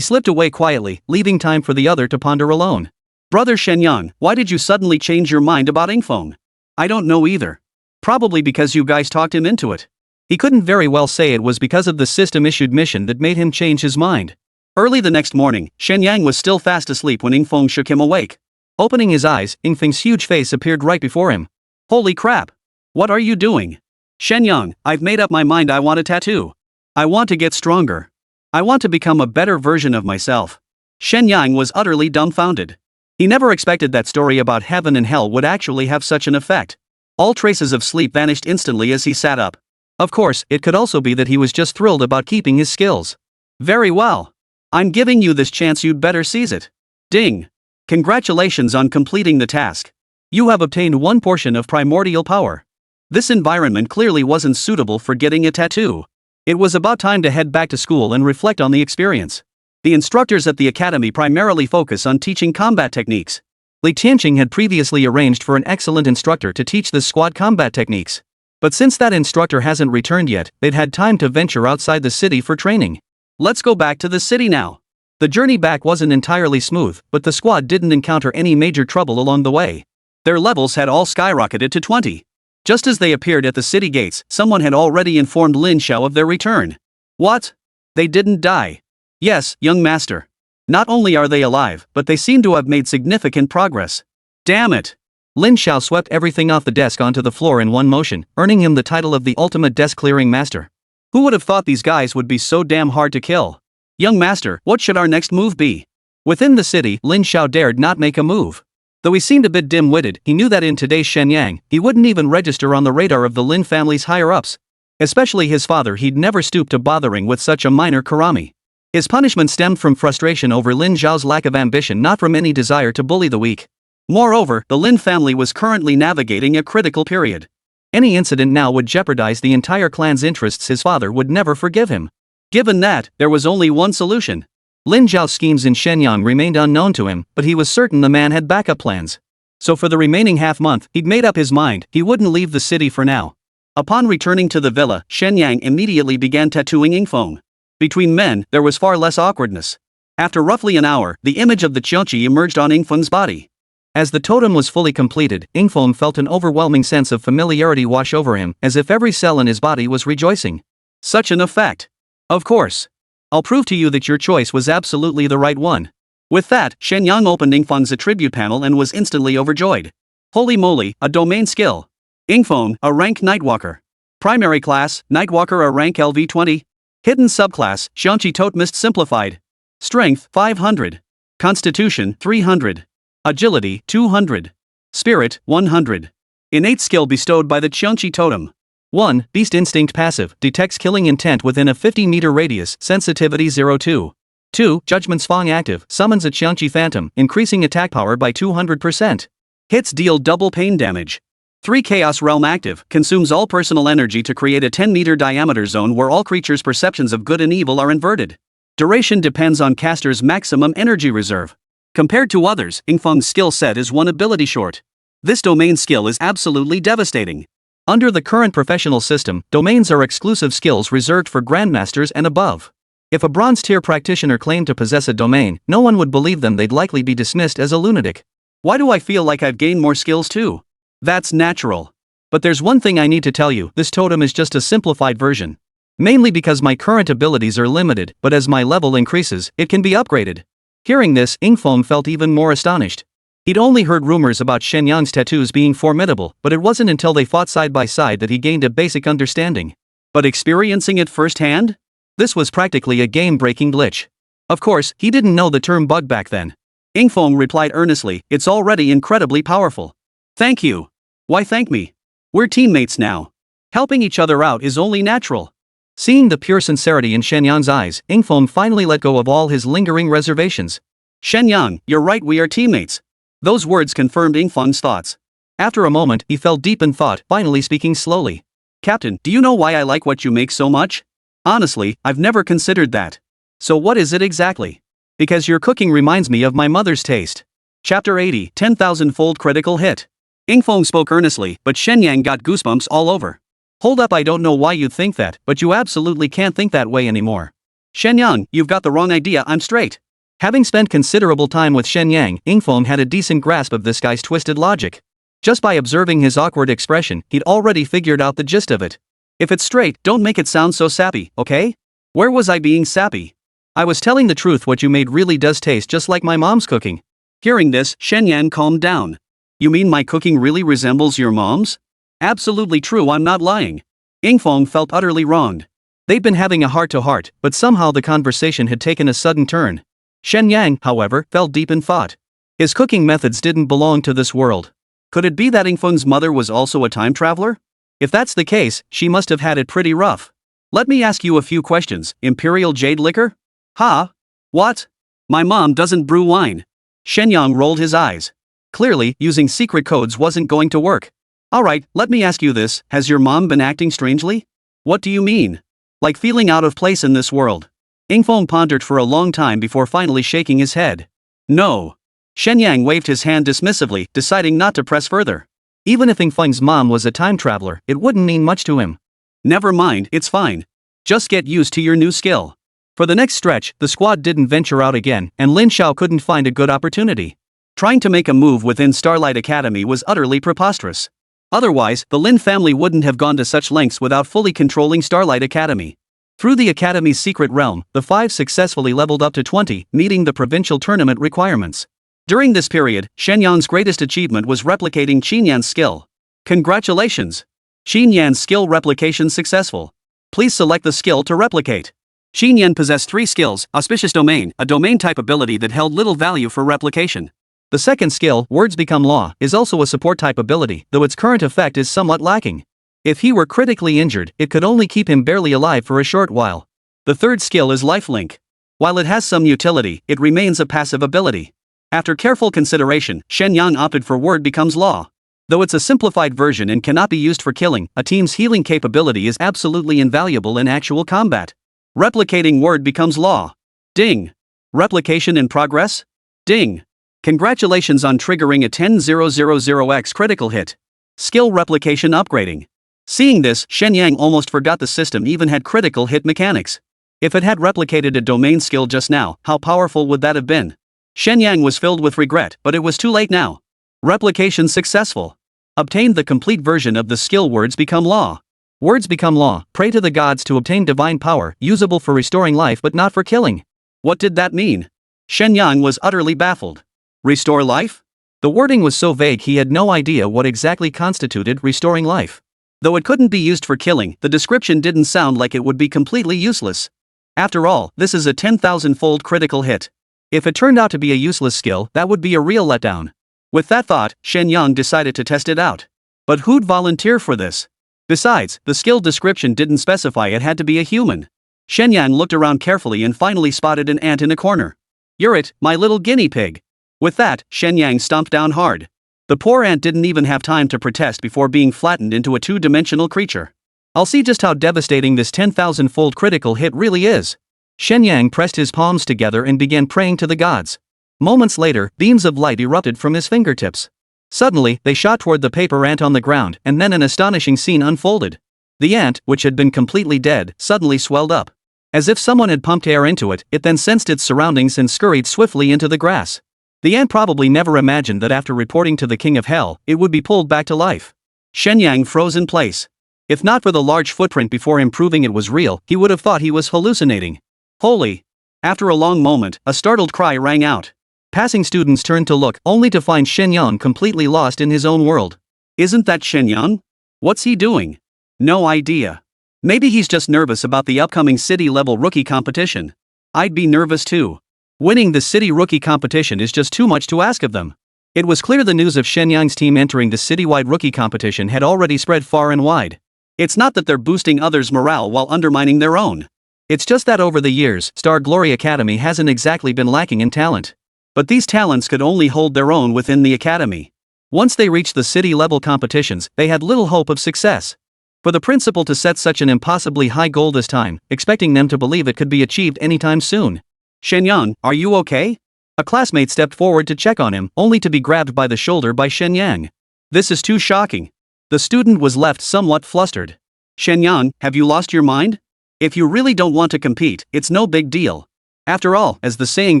Speaker 2: slipped away quietly, leaving time for the other to ponder alone. Brother Shen Yang, why did you suddenly change your mind about Yingfeng? I don't know either. Probably because you guys talked him into it. He couldn't very well say it was because of the system-issued mission that made him change his mind. Early the next morning, Shen Yang was still fast asleep when Yingfeng shook him awake. Opening his eyes, Yingfeng's huge face appeared right before him. Holy crap! What are you doing? Shen Yang, I've made up my mind I want a tattoo. I want to get stronger. I want to become a better version of myself. Shen Yang was utterly dumbfounded. He never expected that story about heaven and hell would actually have such an effect. All traces of sleep vanished instantly as he sat up. Of course, it could also be that he was just thrilled about keeping his skills. Very well. I'm giving you this chance, you'd better seize it. Ding. Congratulations on completing the task. You have obtained one portion of primordial power. This environment clearly wasn't suitable for getting a tattoo. It was about time to head back to school and reflect on the experience. The instructors at the academy primarily focus on teaching combat techniques. Li Tianqing had previously arranged for an excellent instructor to teach the squad combat techniques. But since that instructor hasn't returned yet, they'd had time to venture outside the city for training. Let's go back to the city now. The journey back wasn't entirely smooth, but the squad didn't encounter any major trouble along the way. Their levels had all skyrocketed to 20. Just as they appeared at the city gates, someone had already informed Lin Xiao of their return. What? They didn't die. Yes, young master. Not only are they alive, but they seem to have made significant progress. Damn it! Lin Xiao swept everything off the desk onto the floor in one motion, earning him the title of the ultimate desk-clearing master. Who would have thought these guys would be so damn hard to kill? Young master, what should our next move be? Within the city, Lin Xiao dared not make a move. Though he seemed a bit dim-witted, he knew that in today's Shen Yang, he wouldn't even register on the radar of the Lin family's higher-ups. Especially his father, he'd never stoop to bothering with such a minor karami. His punishment stemmed from frustration over Lin Zhao's lack of ambition, not from any desire to bully the weak. Moreover, the Lin family was currently navigating a critical period. Any incident now would jeopardize the entire clan's interests. His father would never forgive him. Given that, there was only one solution. Lin Zhao's schemes in Shenyang remained unknown to him, but he was certain the man had backup plans. So for the remaining half-month, he'd made up his mind, he wouldn't leave the city for now. Upon returning to the villa, Shen Yang immediately began tattooing Yingfeng. Between men, there was far less awkwardness. After roughly an hour, the image of the Qianqi emerged on Yingfeng's body. As the totem was fully completed, Yingfeng felt an overwhelming sense of familiarity wash over him, as if every cell in his body was rejoicing. Such an effect. Of course. I'll prove to you that your choice was absolutely the right one. With that, Shen Yang opened Yingfeng's attribute panel and was instantly overjoyed. Holy moly, a domain skill. Yingfeng, a rank Nightwalker. Primary class, Nightwalker, a rank LV20. Hidden subclass, Qianqi Totemist Simplified. Strength, 500. Constitution, 300. Agility, 200. Spirit, 100. Innate skill bestowed by the Qianqi Totem. 1. Beast Instinct Passive, detects killing intent within a 50-meter radius, sensitivity 02. 2. Judgment Sfang Active, summons a Qianqi Phantom, increasing attack power by 200%. Hits deal double pain damage. 3. Chaos Realm Active, consumes all personal energy to create a 10-meter diameter zone where all creatures' perceptions of good and evil are inverted. Duration depends on caster's maximum energy reserve. Compared to others, Yingfeng's skill set is one ability short. This domain skill is absolutely devastating. Under the current professional system, domains are exclusive skills reserved for grandmasters and above. If a bronze-tier practitioner claimed to possess a domain, no one would believe them. They'd likely be dismissed as a lunatic. Why do I feel like I've gained more skills too? That's natural. But there's one thing I need to tell you, this totem is just a simplified version. Mainly because my current abilities are limited, but as my level increases, it can be upgraded. Hearing this, Yingfeng felt even more astonished. He'd only heard rumors about Shen Yang's tattoos being formidable, but it wasn't until they fought side by side that he gained a basic understanding. But experiencing it firsthand? This was practically a game-breaking glitch. Of course, he didn't know the term bug back then. Yingfeng replied earnestly, it's already incredibly powerful. Thank you. Why thank me? We're teammates now. Helping each other out is only natural.
Speaker 1: Seeing the pure sincerity in Shen Yang's eyes, Yingfeng finally let go of all his lingering reservations.
Speaker 2: Shen Yang, you're right, we are teammates. Those words confirmed Yingfeng's thoughts.
Speaker 1: After a moment, he fell deep in thought, finally speaking slowly.
Speaker 2: Captain, do you know why I like what you make so much? Honestly, I've never considered that. So what is it exactly?
Speaker 1: Because your cooking reminds me of my mother's taste.
Speaker 2: Chapter 80, 10,000-fold critical hit. Yingfeng spoke earnestly, but Shen Yang got goosebumps all over.
Speaker 1: Hold up, I don't know why you'd think that, but you absolutely can't think that way anymore.
Speaker 2: Shen Yang, you've got the wrong idea, I'm straight.
Speaker 1: Having spent considerable time with Shen Yang, Yingfeng had a decent grasp of this guy's twisted logic. Just by observing his awkward expression, he'd already figured out the gist of it.
Speaker 2: If it's straight, don't make it sound so sappy, okay? Where was I being sappy?
Speaker 1: I was telling the truth, what you made really does taste just like my mom's cooking.
Speaker 2: Hearing this, Shen Yang calmed down. You mean my cooking really resembles your mom's? Absolutely true, I'm not lying. Yingfeng felt utterly wronged.
Speaker 1: They'd been having a heart-to-heart, but somehow the conversation had taken a sudden turn. Shen Yang, however, fell deep in thought. His cooking methods didn't belong to this world.
Speaker 2: Could it be that Yingfeng's mother was also a time traveler?
Speaker 1: If that's the case, she must have had it pretty rough.
Speaker 2: Let me ask you a few questions. Imperial jade liquor? Ha? What? My mom doesn't brew wine. Shen Yang rolled his eyes.
Speaker 1: Clearly, using secret codes wasn't going to work.
Speaker 2: Alright, let me ask you this, has your mom been acting strangely? What do you mean? Like feeling out of place in this world? Yingfeng pondered for a long time before finally shaking his head. No. Shen Yang waved his hand dismissively, deciding not to press further.
Speaker 1: Even if Yingfeng's mom was a time traveler, it wouldn't mean much to him.
Speaker 2: Never mind, it's fine. Just get used to your new skill.
Speaker 1: For the next stretch, the squad didn't venture out again, and Lin Xiao couldn't find a good opportunity.
Speaker 2: Trying to make a move within Starlight Academy was utterly preposterous. Otherwise, the Lin family wouldn't have gone to such lengths without fully controlling Starlight Academy. Through the Academy's secret realm, the five successfully leveled up to 20, meeting the provincial tournament requirements. During this period, Shen Yang's greatest achievement was replicating Qin Yan's skill. Congratulations! Qin Yan's skill replication successful. Please select the skill to replicate. Qin Yan possessed 3 skills: Auspicious Domain, a domain-type ability that held little value for replication.
Speaker 1: The second skill, Words Become Law, is also a support-type ability, though its current effect is somewhat lacking. If he were critically injured, it could only keep him barely alive for a short while. The third skill is Lifelink. While it has some utility, it remains a passive ability. After careful consideration, Shen Yang opted for Word Becomes Law. Though it's a simplified version and cannot be used for killing, a team's healing capability is absolutely invaluable in actual combat. Replicating Word Becomes Law. Ding. Replication in progress? Ding. Congratulations on triggering a 10,000x critical hit. Skill replication upgrading. Seeing this, Shen Yang almost forgot the system even had critical hit mechanics. If it had replicated a domain skill just now, how powerful would that have been? Shen Yang was filled with regret, but it was too late now. Replication successful. Obtained the complete version of the skill Words Become Law. Words Become Law, pray to the gods to obtain divine power, usable for restoring life but not for killing. What did that mean? Shen Yang was utterly baffled. Restore life? The wording was so vague he had no idea what exactly constituted restoring life. Though it couldn't be used for killing, the description didn't sound like it would be completely useless. After all, this is a 10,000-fold critical hit. If it turned out to be a useless skill, that would be a real letdown. With that thought, Shen Yang decided to test it out. But who'd volunteer for this? Besides, the skill description didn't specify it had to be a human. Shen Yang looked around carefully and finally spotted an ant in a corner. You're it, my little guinea pig. With that, Shen Yang stomped down hard. The poor ant didn't even have time to protest before being flattened into a 2-dimensional creature. I'll see just how devastating this 10,000-fold critical hit really is. Shen Yang pressed his palms together and began praying to the gods. Moments later, beams of light erupted from his fingertips. Suddenly, they shot toward the paper ant on the ground, and then an astonishing scene unfolded. The ant, which had been completely dead, suddenly swelled up. As if someone had pumped air into it, it then sensed its surroundings and scurried swiftly into the grass. The ant probably never imagined that after reporting to the King of Hell, it would be pulled back to life. Shen Yang froze in place. If not for the large footprint before him proving it was real, he would have thought he was hallucinating. Holy! After a long moment, a startled cry rang out. Passing students turned to look, only to find Shen Yang completely lost in his own world. Isn't that Shen Yang? What's he doing? No idea. Maybe he's just nervous about the upcoming city-level rookie competition. I'd be nervous too. Winning the city rookie competition is just too much to ask of them. It was clear the news of Shen Yang's team entering the citywide rookie competition had already spread far and wide.
Speaker 2: It's not that they're boosting others' morale while undermining their own.
Speaker 1: It's just that over the years, Star Glory Academy hasn't exactly been lacking in talent.
Speaker 2: But these talents could only hold their own within the academy.
Speaker 1: Once they reached the city-level competitions, they had little hope of success. For the principal to set such an impossibly high goal this time, expecting them to believe it could be achieved anytime soon.
Speaker 2: Shen Yang, are you okay?
Speaker 1: A classmate stepped forward to check on him, only to be grabbed by the shoulder by Shen Yang.
Speaker 2: This is too shocking.
Speaker 1: The student was left somewhat flustered.
Speaker 2: Shen Yang, have you lost your mind? If you really don't want to compete, it's no big deal.
Speaker 1: After all, as the saying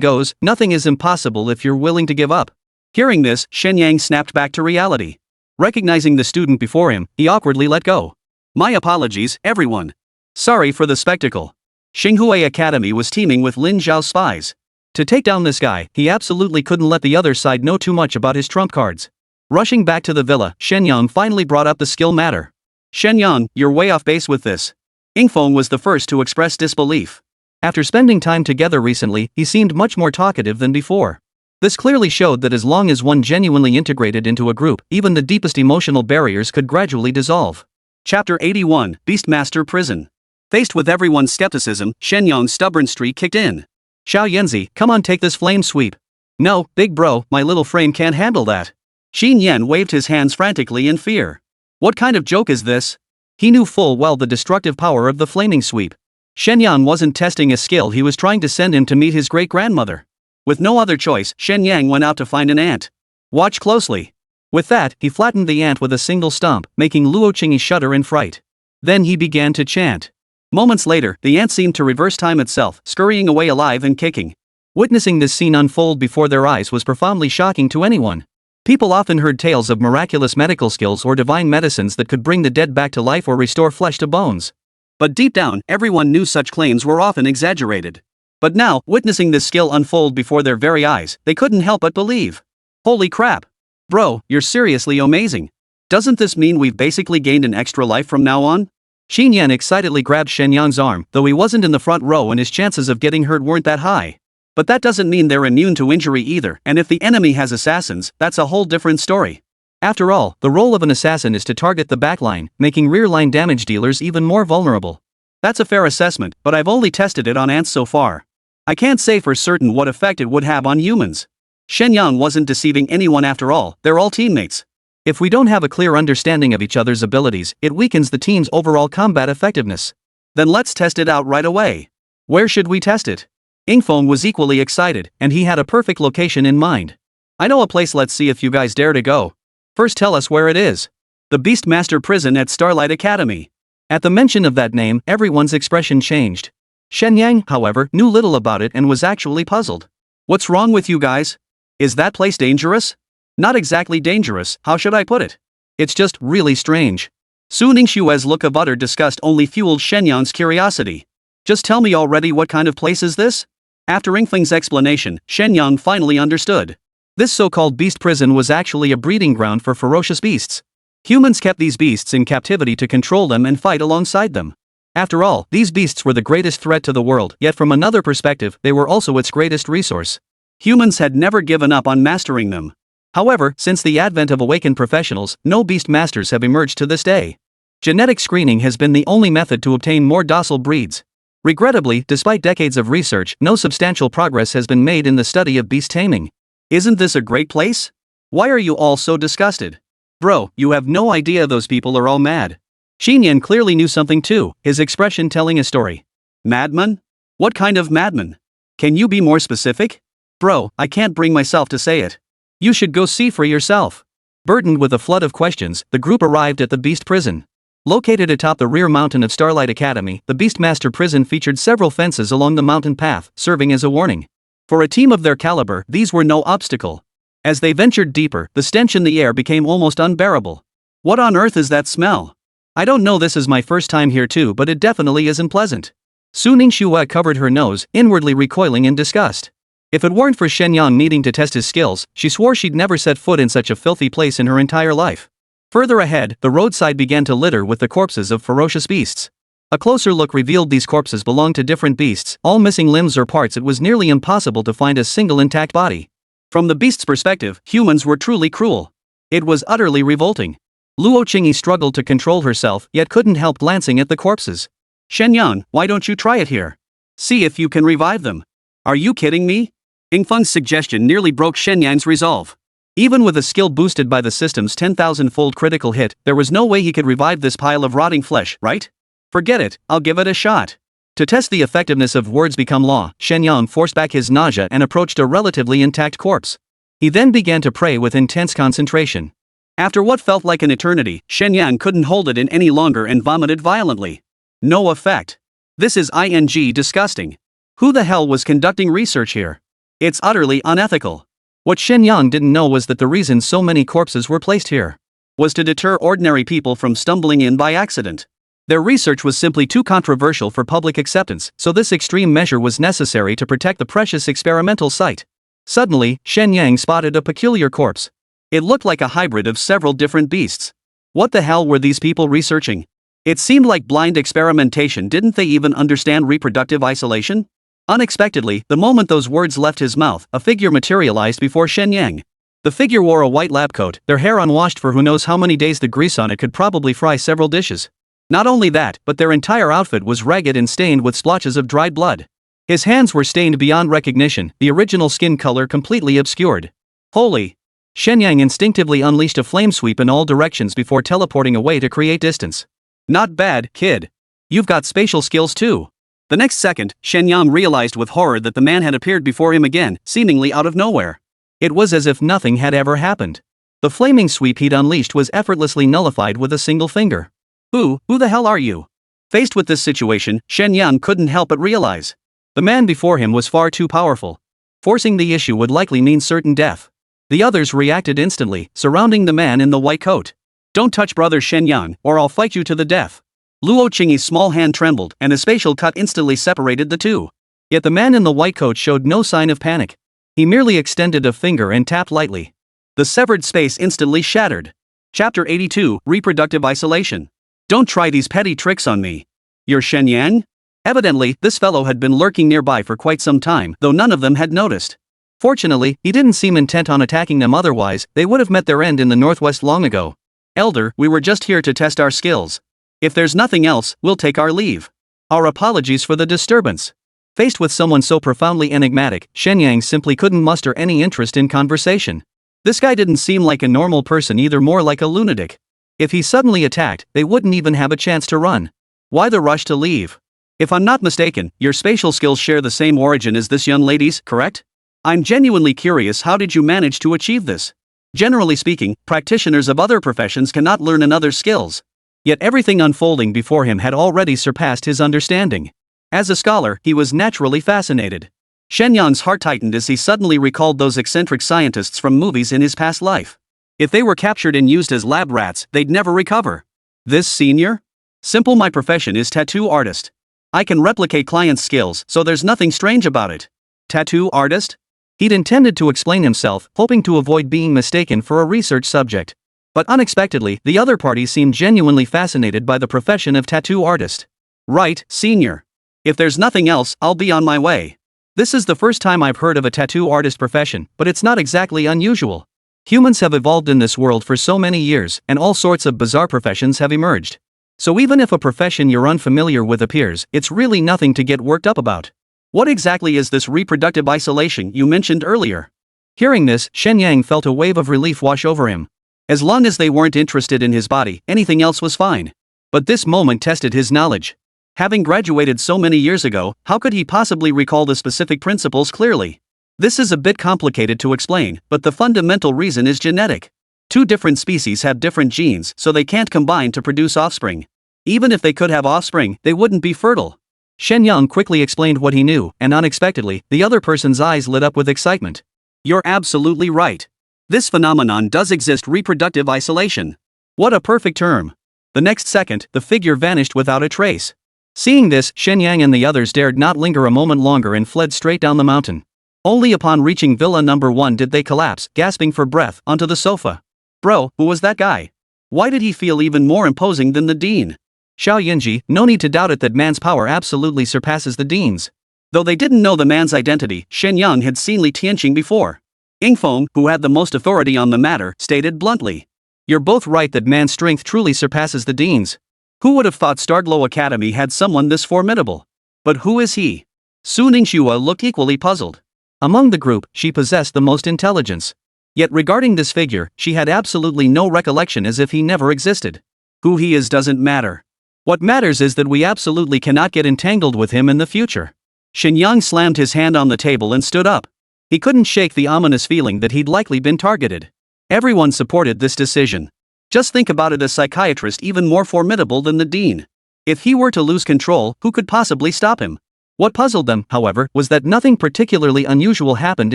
Speaker 1: goes, nothing is impossible if you're willing to give up.
Speaker 2: Hearing this, Shen Yang snapped back to reality.
Speaker 1: Recognizing the student before him, he awkwardly let go.
Speaker 2: My apologies, everyone.
Speaker 1: Sorry for the spectacle.
Speaker 2: Xinghua Academy was teeming with Lin Zhao's spies.
Speaker 1: To take down this guy, he absolutely couldn't let the other side know too much about his trump cards. Rushing back to the villa, Shen Yang finally brought up the skill matter.
Speaker 2: Shen Yang, you're way off base with this. Yingfeng was the first to express disbelief.
Speaker 1: After spending time together recently, he seemed much more talkative than before. This clearly showed that as long as one genuinely integrated into a group, even the deepest emotional barriers could gradually dissolve.
Speaker 2: Chapter 81, Beastmaster Prison. Faced with everyone's skepticism, Shen Yang's stubborn streak kicked in.
Speaker 1: Xiao Yanzi, come on, take this flame sweep.
Speaker 2: No, big bro, my little frame can't handle that. Xin Yan waved his hands frantically in fear. What kind of joke is this?
Speaker 1: He knew full well the destructive power of the flaming sweep.
Speaker 2: Shen Yang wasn't testing a skill, he was trying to send him to meet his great-grandmother. With no other choice, Shen Yang went out to find an ant. Watch closely.
Speaker 1: With that, he flattened the ant with a single stomp, making Luo Qingyi shudder in fright. Then he began to chant.
Speaker 2: Moments later, the ant seemed to reverse time itself, scurrying away alive and kicking.
Speaker 1: Witnessing this scene unfold before their eyes was profoundly shocking to anyone. People often heard tales of miraculous medical skills or divine medicines that could bring the dead back to life or restore flesh to bones.
Speaker 2: But deep down, everyone knew such claims were often exaggerated. But now, witnessing this skill unfold before their very eyes, they couldn't help but believe. Holy crap! Bro, you're seriously amazing. Doesn't this mean we've basically gained an extra life from now on?
Speaker 1: Xin Yan excitedly grabbed Shen Yang's arm, though he wasn't in the front row and his chances of getting hurt weren't that high.
Speaker 2: But that doesn't mean they're immune to injury either, and if the enemy has assassins, that's a whole different story.
Speaker 1: After all, the role of an assassin is to target the backline, making rear-line damage dealers even more vulnerable.
Speaker 2: That's a fair assessment, but I've only tested it on ants so far. I can't say for certain what effect it would have on humans. Shen Yang wasn't deceiving anyone after all, they're all teammates.
Speaker 1: If we don't have a clear understanding of each other's abilities, it weakens the team's overall combat effectiveness.
Speaker 2: Then let's test it out right away.
Speaker 1: Where should we test it?
Speaker 2: Yingfeng was equally excited, and he had a perfect location in mind. I know a place, let's see if you guys dare to go. First tell us where it is. The Beastmaster Prison at Starlight Academy.
Speaker 1: At the mention of that name, everyone's expression changed. Shen Yang, however, knew little about it and was actually puzzled.
Speaker 2: What's wrong with you guys? Is that place dangerous? Not exactly dangerous, how should I put it?
Speaker 1: It's just really strange.
Speaker 2: Su Ningxue's look of utter disgust only fueled Shen Yang's curiosity. Just tell me already, what kind of place is this? After Yingfeng's explanation, Shen Yang finally understood.
Speaker 1: This so-called beast prison was actually a breeding ground for ferocious beasts. Humans kept these beasts in captivity to control them and fight alongside them. After all, these beasts were the greatest threat to the world, yet from another perspective, they were also its greatest resource.
Speaker 2: Humans had never given up on mastering them.
Speaker 1: However, since the advent of awakened professionals, no beast masters have emerged to this day. Genetic screening has been the only method to obtain more docile breeds. Regrettably, despite decades of research, no substantial progress has been made in the study of beast taming.
Speaker 2: Isn't this a great place? Why are you all so disgusted? Bro, you have no idea, those people are all mad.
Speaker 1: Xin Yan clearly knew something too, his expression telling a story.
Speaker 2: Madman? What kind of madman? Can you be more specific? Bro, I can't bring myself to say it.
Speaker 1: You should go see for yourself. Burdened with a flood of questions, the group arrived at the beast prison. Located atop the rear mountain of Starlight Academy, the Beastmaster prison featured several fences along the mountain path, serving as a warning. For a team of their caliber, these were no obstacle. As they ventured deeper, the stench in the air became almost unbearable.
Speaker 2: What on earth is that smell?
Speaker 1: I don't know, this is my first time here too, but it definitely isn't pleasant. Su Ningxue covered her nose, inwardly recoiling in disgust. If it weren't for Shen Yang needing to test his skills, she swore she'd never set foot in such a filthy place in her entire life. Further ahead, the roadside began to litter with the corpses of ferocious beasts. A closer look revealed these corpses belonged to different beasts, all missing limbs or parts. It was nearly impossible to find a single intact body.
Speaker 2: From the beast's perspective, humans were truly cruel. It was utterly revolting. Luo Qingyi struggled to control herself yet couldn't help glancing at the corpses. Shen Yang, why don't you try it here? See if you can revive them. Are you kidding me? Yingfeng's suggestion nearly broke Shen Yang's resolve. Even with a skill boosted by the system's 10,000-fold critical hit, there was no way he could revive this pile of rotting flesh, right? Forget it, I'll give it a shot. To test the effectiveness of words become law, Shen Yang forced back his nausea and approached a relatively intact corpse. He then began to pray with intense concentration. After what felt like an eternity, Shen Yang couldn't hold it in any longer and vomited violently. No effect. This is disgusting. Who the hell was conducting research here? It's utterly unethical. What Shen Yang didn't know was that the reason so many corpses were placed here was to deter ordinary people from stumbling in by accident. Their research was simply too controversial for public acceptance, so this extreme measure was necessary to protect the precious experimental site. Suddenly, Shen Yang spotted a peculiar corpse. It looked like a hybrid of several different beasts. What the hell were these people researching? It seemed like blind experimentation. Didn't they even understand reproductive isolation? Unexpectedly, the moment those words left his mouth, a figure materialized before Shen Yang. The figure wore a white lab coat, their hair unwashed for who knows how many days. The grease on it could probably fry several dishes. Not only that, but their entire outfit was ragged and stained with splotches of dried blood. His hands were stained beyond recognition, the original skin color completely obscured. Holy! Shen Yang instinctively unleashed a flame sweep in all directions before teleporting away to create distance. Not bad, kid. You've got spatial skills too. The next second, Shen Yang realized with horror that the man had appeared before him again, seemingly out of nowhere. It was as if nothing had ever happened. The flaming sweep he'd unleashed was effortlessly nullified with a single finger. Who the hell are you? Faced with this situation, Shen Yang couldn't help but realize. The man before him was far too powerful. Forcing the issue would likely mean certain death. The others reacted instantly, surrounding the man in the white coat. Don't touch brother Shen Yang, or I'll fight you to the death. Luo Qingyi's small hand trembled, and a spatial cut instantly separated the two. Yet the man in the white coat showed no sign of panic. He merely extended a finger and tapped lightly. The severed space instantly shattered. Chapter 82, Reproductive Isolation. Don't try these petty tricks on me. You're Shen Yang? Evidently, this fellow had been lurking nearby for quite some time, though none of them had noticed. Fortunately, he didn't seem intent on attacking them, otherwise, they would have met their end in the northwest long ago. Elder, we were just here to test our skills. If there's nothing else, we'll take our leave. Our apologies for the disturbance. Faced with someone so profoundly enigmatic, Shen Yang simply couldn't muster any interest in conversation. This guy didn't seem like a normal person, either more like a lunatic. If he suddenly attacked, they wouldn't even have a chance to run. Why the rush to leave? If I'm not mistaken, your spatial skills share the same origin as this young lady's, correct? I'm genuinely curious, how did you manage to achieve this? Generally speaking, practitioners of other professions cannot learn another's skills. Yet everything unfolding before him had already surpassed his understanding. As a scholar, he was naturally fascinated. Shen Yang's heart tightened as he suddenly recalled those eccentric scientists from movies in his past life. If they were captured and used as lab rats, they'd never recover. This senior? Simple, my profession is tattoo artist. I can replicate clients' skills, so there's nothing strange about it. Tattoo artist? He'd intended to explain himself, hoping to avoid being mistaken for a research subject. But unexpectedly, the other party seemed genuinely fascinated by the profession of tattoo artist. Right, senior. If there's nothing else, I'll be on my way. This is the first time I've heard of a tattoo artist profession, but it's not exactly unusual. Humans have evolved in this world for so many years, and all sorts of bizarre professions have emerged. So even if a profession you're unfamiliar with appears, it's really nothing to get worked up about. What exactly is this reproductive isolation you mentioned earlier? Hearing this, Shen Yang felt a wave of relief wash over him. As long as they weren't interested in his body, anything else was fine. But this moment tested his knowledge. Having graduated so many years ago, how could he possibly recall the specific principles clearly? This is a bit complicated to explain, but the fundamental reason is genetic. Two different species have different genes, so they can't combine to produce offspring. Even if they could have offspring, they wouldn't be fertile. Shen Yang quickly explained what he knew, and unexpectedly, the other person's eyes lit up with excitement. You're absolutely right. This phenomenon does exist, reproductive isolation. What a perfect term. The next second, the figure vanished without a trace. Seeing this, Shen Yang and the others dared not linger a moment longer and fled straight down the mountain. Only upon reaching Villa number 1 did they collapse, gasping for breath, onto the sofa. Bro, who was that guy? Why did he feel even more imposing than the dean? Xiao Yinji, no need to doubt it, that man's power absolutely surpasses the dean's. Though they didn't know the man's identity, Shen Yang had seen Li Tianqing before. Yingfeng, who had the most authority on the matter, stated bluntly. You're both right that man's strength truly surpasses the dean's. Who would have thought Starglow Academy had someone this formidable? But who is he? Su Ningxue looked equally puzzled. Among the group, she possessed the most intelligence. Yet regarding this figure, she had absolutely no recollection, as if he never existed. Who he is doesn't matter. What matters is that we absolutely cannot get entangled with him in the future. Shen Yang slammed his hand on the table and stood up. He couldn't shake the ominous feeling that he'd likely been targeted. Everyone supported this decision. Just think about it, a psychiatrist even more formidable than the dean. If he were to lose control, who could possibly stop him? What puzzled them, however, was that nothing particularly unusual happened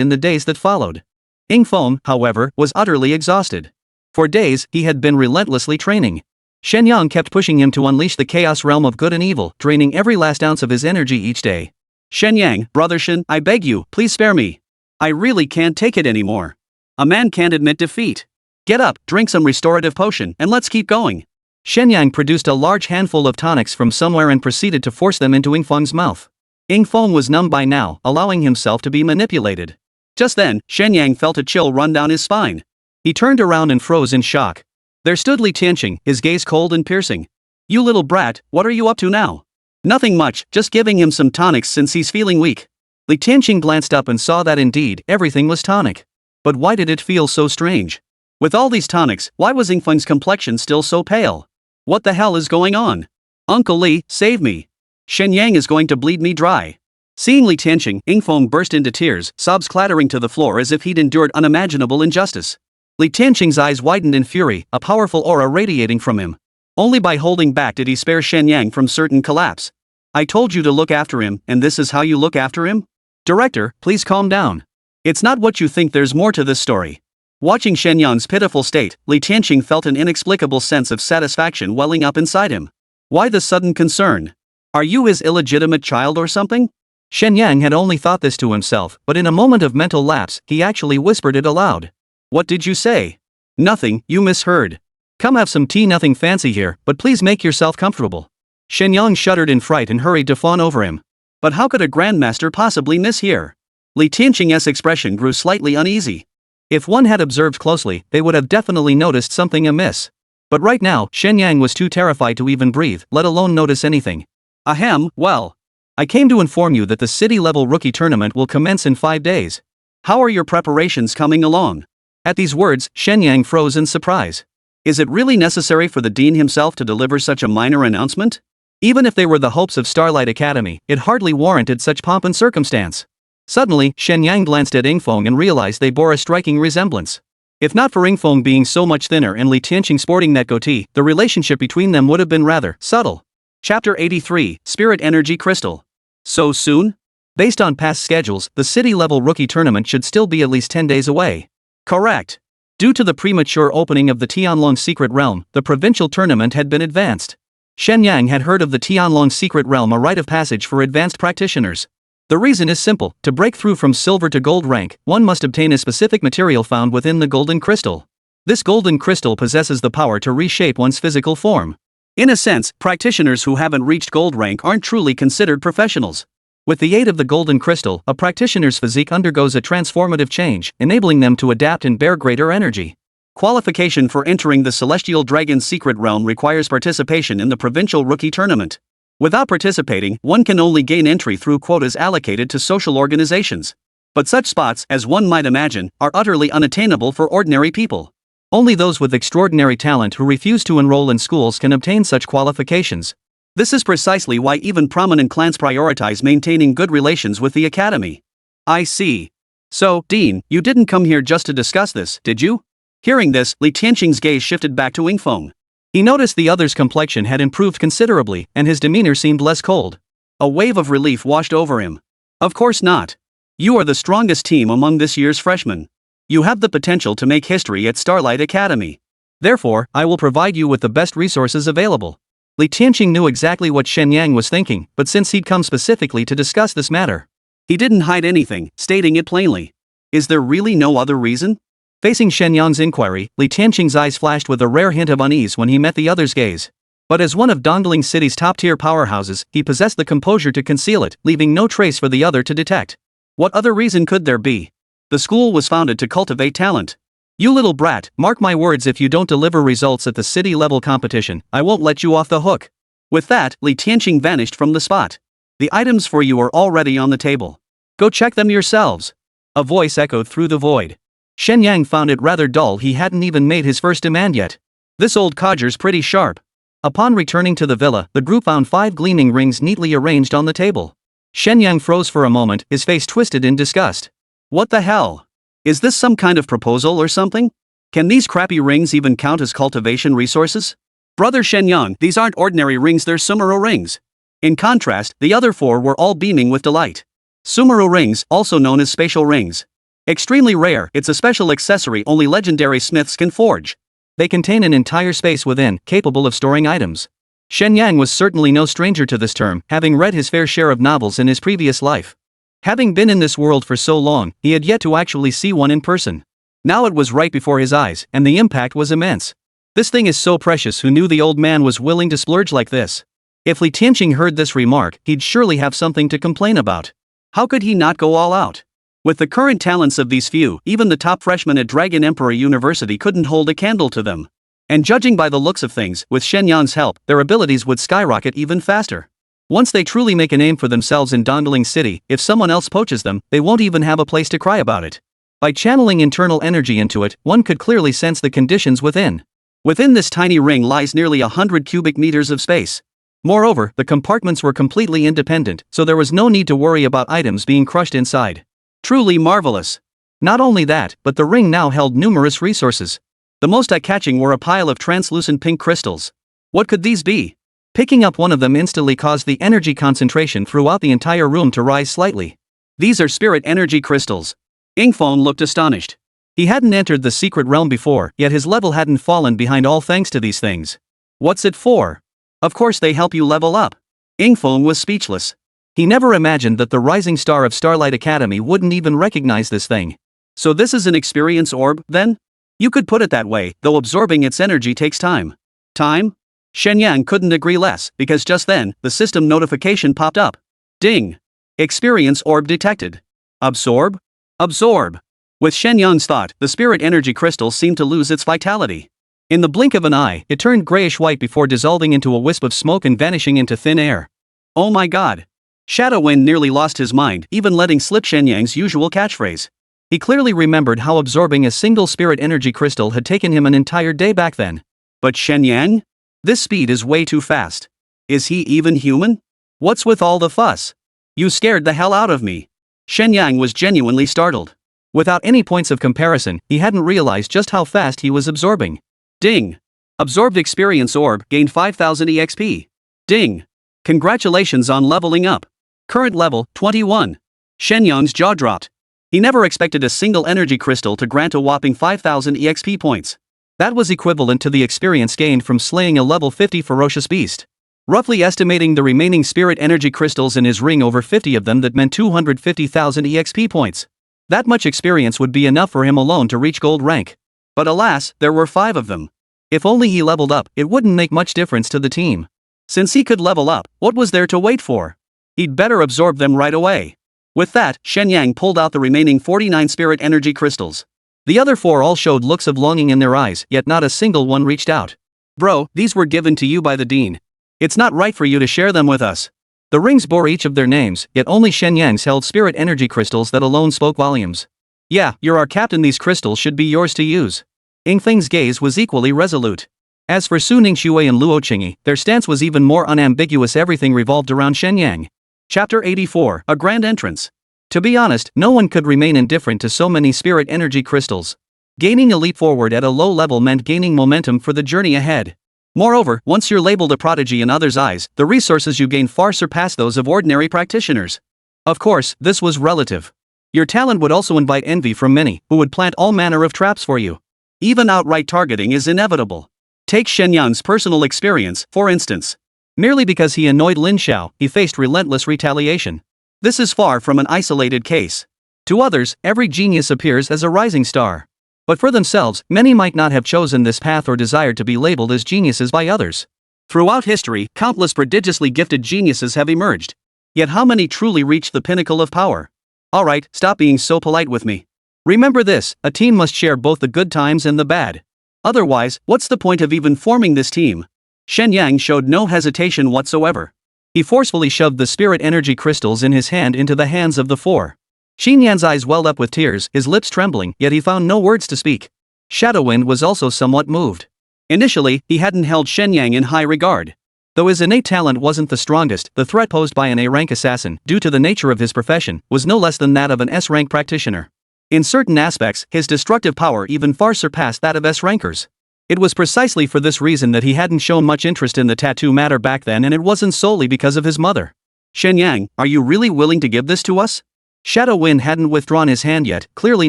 Speaker 2: in the days that followed. Yingfeng, however, was utterly exhausted. For days, he had been relentlessly training. Shen Yang kept pushing him to unleash the chaos realm of good and evil, draining every last ounce of his energy each day. Shen Yang, brother Shen, I beg you, please spare me. I really can't take it anymore. A man can't admit defeat. Get up, drink some restorative potion, and let's keep going. Shen Yang produced a large handful of tonics from somewhere and proceeded to force them into Yingfeng's mouth. Yingfeng was numb by now, allowing himself to be manipulated. Just then, Shen Yang felt a chill run down his spine. He turned around and froze in shock. There stood Li Tianqing, his gaze cold and piercing. You little brat, what are you up to now? Nothing much, just giving him some tonics since he's feeling weak. Li Tianqing glanced up and saw that indeed, everything was tonic. But why did it feel so strange? With all these tonics, why was Yingfeng's complexion still so pale? What the hell is going on? Uncle Li, save me. Shen Yang is going to bleed me dry. Seeing Li Tianqing, Yingfeng burst into tears, sobs clattering to the floor as if he'd endured unimaginable injustice. Li Tianqing's eyes widened in fury, a powerful aura radiating from him. Only by holding back did he spare Shen Yang from certain collapse. I told you to look after him, and this is how you look after him? Director, please calm down. It's not what you think, there's more to this story. Watching Shen Yang's pitiful state, Li Tianqing felt an inexplicable sense of satisfaction welling up inside him. Why the sudden concern? Are you his illegitimate child or something? Shen Yang had only thought this to himself, but in a moment of mental lapse, he actually whispered it aloud. What did you say? Nothing, you misheard. Come have some tea, nothing fancy here, but please make yourself comfortable. Shen Yang shuddered in fright and hurried to fawn over him. But how could a grandmaster possibly miss here? Li Tianqing's expression grew slightly uneasy. If one had observed closely, they would have definitely noticed something amiss. But right now, Shen Yang was too terrified to even breathe, let alone notice anything. Ahem, well. I came to inform you that the city-level rookie tournament will commence in 5 days. How are your preparations coming along? At these words, Shen Yang froze in surprise. Is it really necessary for the dean himself to deliver such a minor announcement? Even if they were the hopes of Starlight Academy, it hardly warranted such pomp and circumstance. Suddenly, Shen Yang glanced at Yingfeng and realized they bore a striking resemblance. If not for Yingfeng being so much thinner and Li Tianqing sporting that goatee, the relationship between them would have been rather subtle. Chapter 83, Spirit Energy Crystal. So soon? Based on past schedules, the city-level rookie tournament should still be at least 10 days away. Correct. Due to the premature opening of the Tianlong Secret Realm, the provincial tournament had been advanced. Shen Yang had heard of the Tianlong Secret Realm, a rite of passage for advanced practitioners. The reason is simple: to break through from silver to gold rank, one must obtain a specific material found within the golden crystal. This golden crystal possesses the power to reshape one's physical form. In a sense, practitioners who haven't reached gold rank aren't truly considered professionals. With the aid of the golden crystal, a practitioner's physique undergoes a transformative change, enabling them to adapt and bear greater energy. Qualification for entering the Celestial Dragon's Secret Realm requires participation in the provincial rookie tournament. Without participating, one can only gain entry through quotas allocated to social organizations. But such spots, as one might imagine, are utterly unattainable for ordinary people. Only those with extraordinary talent who refuse to enroll in schools can obtain such qualifications. This is precisely why even prominent clans prioritize maintaining good relations with the academy. I see. So, Dean, you didn't come here just to discuss this, did you? Hearing this, Li Tianqing's gaze shifted back to Yingfeng. He noticed the other's complexion had improved considerably, and his demeanor seemed less cold. A wave of relief washed over him. Of course not. You are the strongest team among this year's freshmen. You have the potential to make history at Starlight Academy. Therefore, I will provide you with the best resources available. Li Tianqing knew exactly what Shen Yang was thinking, but since he'd come specifically to discuss this matter, he didn't hide anything, stating it plainly. Is there really no other reason? Facing Shen Yang's inquiry, Li Tianqing's eyes flashed with a rare hint of unease when he met the other's gaze. But as one of Dongling City's top-tier powerhouses, he possessed the composure to conceal it, leaving no trace for the other to detect. What other reason could there be? The school was founded to cultivate talent. You little brat, mark my words, if you don't deliver results at the city-level competition, I won't let you off the hook. With that, Li Tianqing vanished from the spot. The items for you are already on the table. Go check them yourselves. A voice echoed through the void. Shen Yang found it rather dull. He hadn't even made his first demand yet. This old codger's pretty sharp. Upon returning to the villa, the group found 5 gleaming rings neatly arranged on the table. Shen Yang froze for a moment, his face twisted in disgust. What the hell? Is this some kind of proposal or something? Can these crappy rings even count as cultivation resources? Brother Shen Yang, these aren't ordinary rings, they're Sumeru rings. In contrast, the other 4 were all beaming with delight. Sumeru rings, also known as spatial rings. Extremely rare, it's a special accessory only legendary smiths can forge. They contain an entire space within, capable of storing items. Shen Yang was certainly no stranger to this term, having read his fair share of novels in his previous life. Having been in this world for so long, he had yet to actually see one in person. Now it was right before his eyes, and the impact was immense. This thing is so precious. Who knew the old man was willing to splurge like this? If Li Tianqing heard this remark, he'd surely have something to complain about. How could he not go all out? With the current talents of these few, even the top freshmen at Dragon Emperor University couldn't hold a candle to them. And judging by the looks of things, with Shen Yang's help, their abilities would skyrocket even faster. Once they truly make a name for themselves in Dongling City, if someone else poaches them, they won't even have a place to cry about it. By channeling internal energy into it, one could clearly sense the conditions within. Within this tiny ring lies nearly 100 cubic meters of space. Moreover, the compartments were completely independent, so there was no need to worry about items being crushed inside. Truly marvelous. Not only that, but the ring now held numerous resources. The most eye-catching were a pile of translucent pink crystals. What could these be? Picking up one of them instantly caused the energy concentration throughout the entire room to rise slightly. These are spirit energy crystals. Ingfeng looked astonished. He hadn't entered the secret realm before, yet his level hadn't fallen behind all thanks to these things. What's it for? Of course they help you level up. Ingfeng was speechless. He never imagined that the rising star of Starlight Academy wouldn't even recognize this thing. So this is an experience orb, then? You could put it that way, though absorbing its energy takes time. Time? Shen Yang couldn't agree less, because just then, the system notification popped up. Ding! Experience orb detected. Absorb? Absorb! With Shen Yang's thought, the spirit energy crystal seemed to lose its vitality. In the blink of an eye, it turned grayish-white before dissolving into a wisp of smoke and vanishing into thin air. Oh my god! Shadow Wind nearly lost his mind, even letting slip Shen Yang's usual catchphrase. He clearly remembered how absorbing a single spirit energy crystal had taken him an entire day back then. But Shen Yang? This speed is way too fast. Is he even human? What's with all the fuss? You scared the hell out of me. Shen Yang was genuinely startled. Without any points of comparison, he hadn't realized just how fast he was absorbing. Ding! Absorbed experience orb gained 5000 EXP. Ding! Congratulations on leveling up. Current level, 21. Shen Yang's jaw dropped. He never expected a single energy crystal to grant a whopping 5000 EXP points. That was equivalent to the experience gained from slaying a level 50 ferocious beast. Roughly estimating the remaining spirit energy crystals in his ring, over 50 of them, that meant 250,000 EXP points. That much experience would be enough for him alone to reach gold rank. But alas, there were 5 of them. If only he leveled up, it wouldn't make much difference to the team. Since he could level up, what was there to wait for? He'd better absorb them right away. With that, Shen Yang pulled out the remaining 49 spirit energy crystals. The other 4 all showed looks of longing in their eyes, yet not a single one reached out. Bro, these were given to you by the dean. It's not right for you to share them with us. The rings bore each of their names, yet only Shen Yang's held spirit energy crystals that alone spoke volumes. Yeah, you're our captain, these crystals should be yours to use. Ingfeng's gaze was equally resolute. As for Su Ningxue and Luo Qingyi, their stance was even more unambiguous. Everything revolved around Shen Yang. Chapter 84, A Grand Entrance. To be honest, no one could remain indifferent to so many spirit energy crystals. Gaining a leap forward at a low level meant gaining momentum for the journey ahead. Moreover, once you're labeled a prodigy in others' eyes, the resources you gain far surpass those of ordinary practitioners. Of course, this was relative. Your talent would also invite envy from many, who would plant all manner of traps for you. Even outright targeting is inevitable. Take Shen Yang's personal experience, for instance. Merely because he annoyed Lin Xiao, he faced relentless retaliation. This is far from an isolated case. To others, every genius appears as a rising star. But for themselves, many might not have chosen this path or desired to be labeled as geniuses by others. Throughout history, countless prodigiously gifted geniuses have emerged. Yet how many truly reach the pinnacle of power? Alright, stop being so polite with me. Remember this, a team must share both the good times and the bad. Otherwise, what's the point of even forming this team? Shen Yang showed no hesitation whatsoever. He forcefully shoved the spirit energy crystals in his hand into the hands of the four. Shen Yang's eyes welled up with tears, his lips trembling, yet he found no words to speak. Shadowwind was also somewhat moved. Initially, he hadn't held Shen Yang in high regard. Though his innate talent wasn't the strongest, the threat posed by an A-rank assassin, due to the nature of his profession, was no less than that of an S-rank practitioner. In certain aspects, his destructive power even far surpassed that of S-rankers. It was precisely for this reason that he hadn't shown much interest in the tattoo matter back then, and it wasn't solely because of his mother. Shen Yang, are you really willing to give this to us? Shadowwind hadn't withdrawn his hand yet, clearly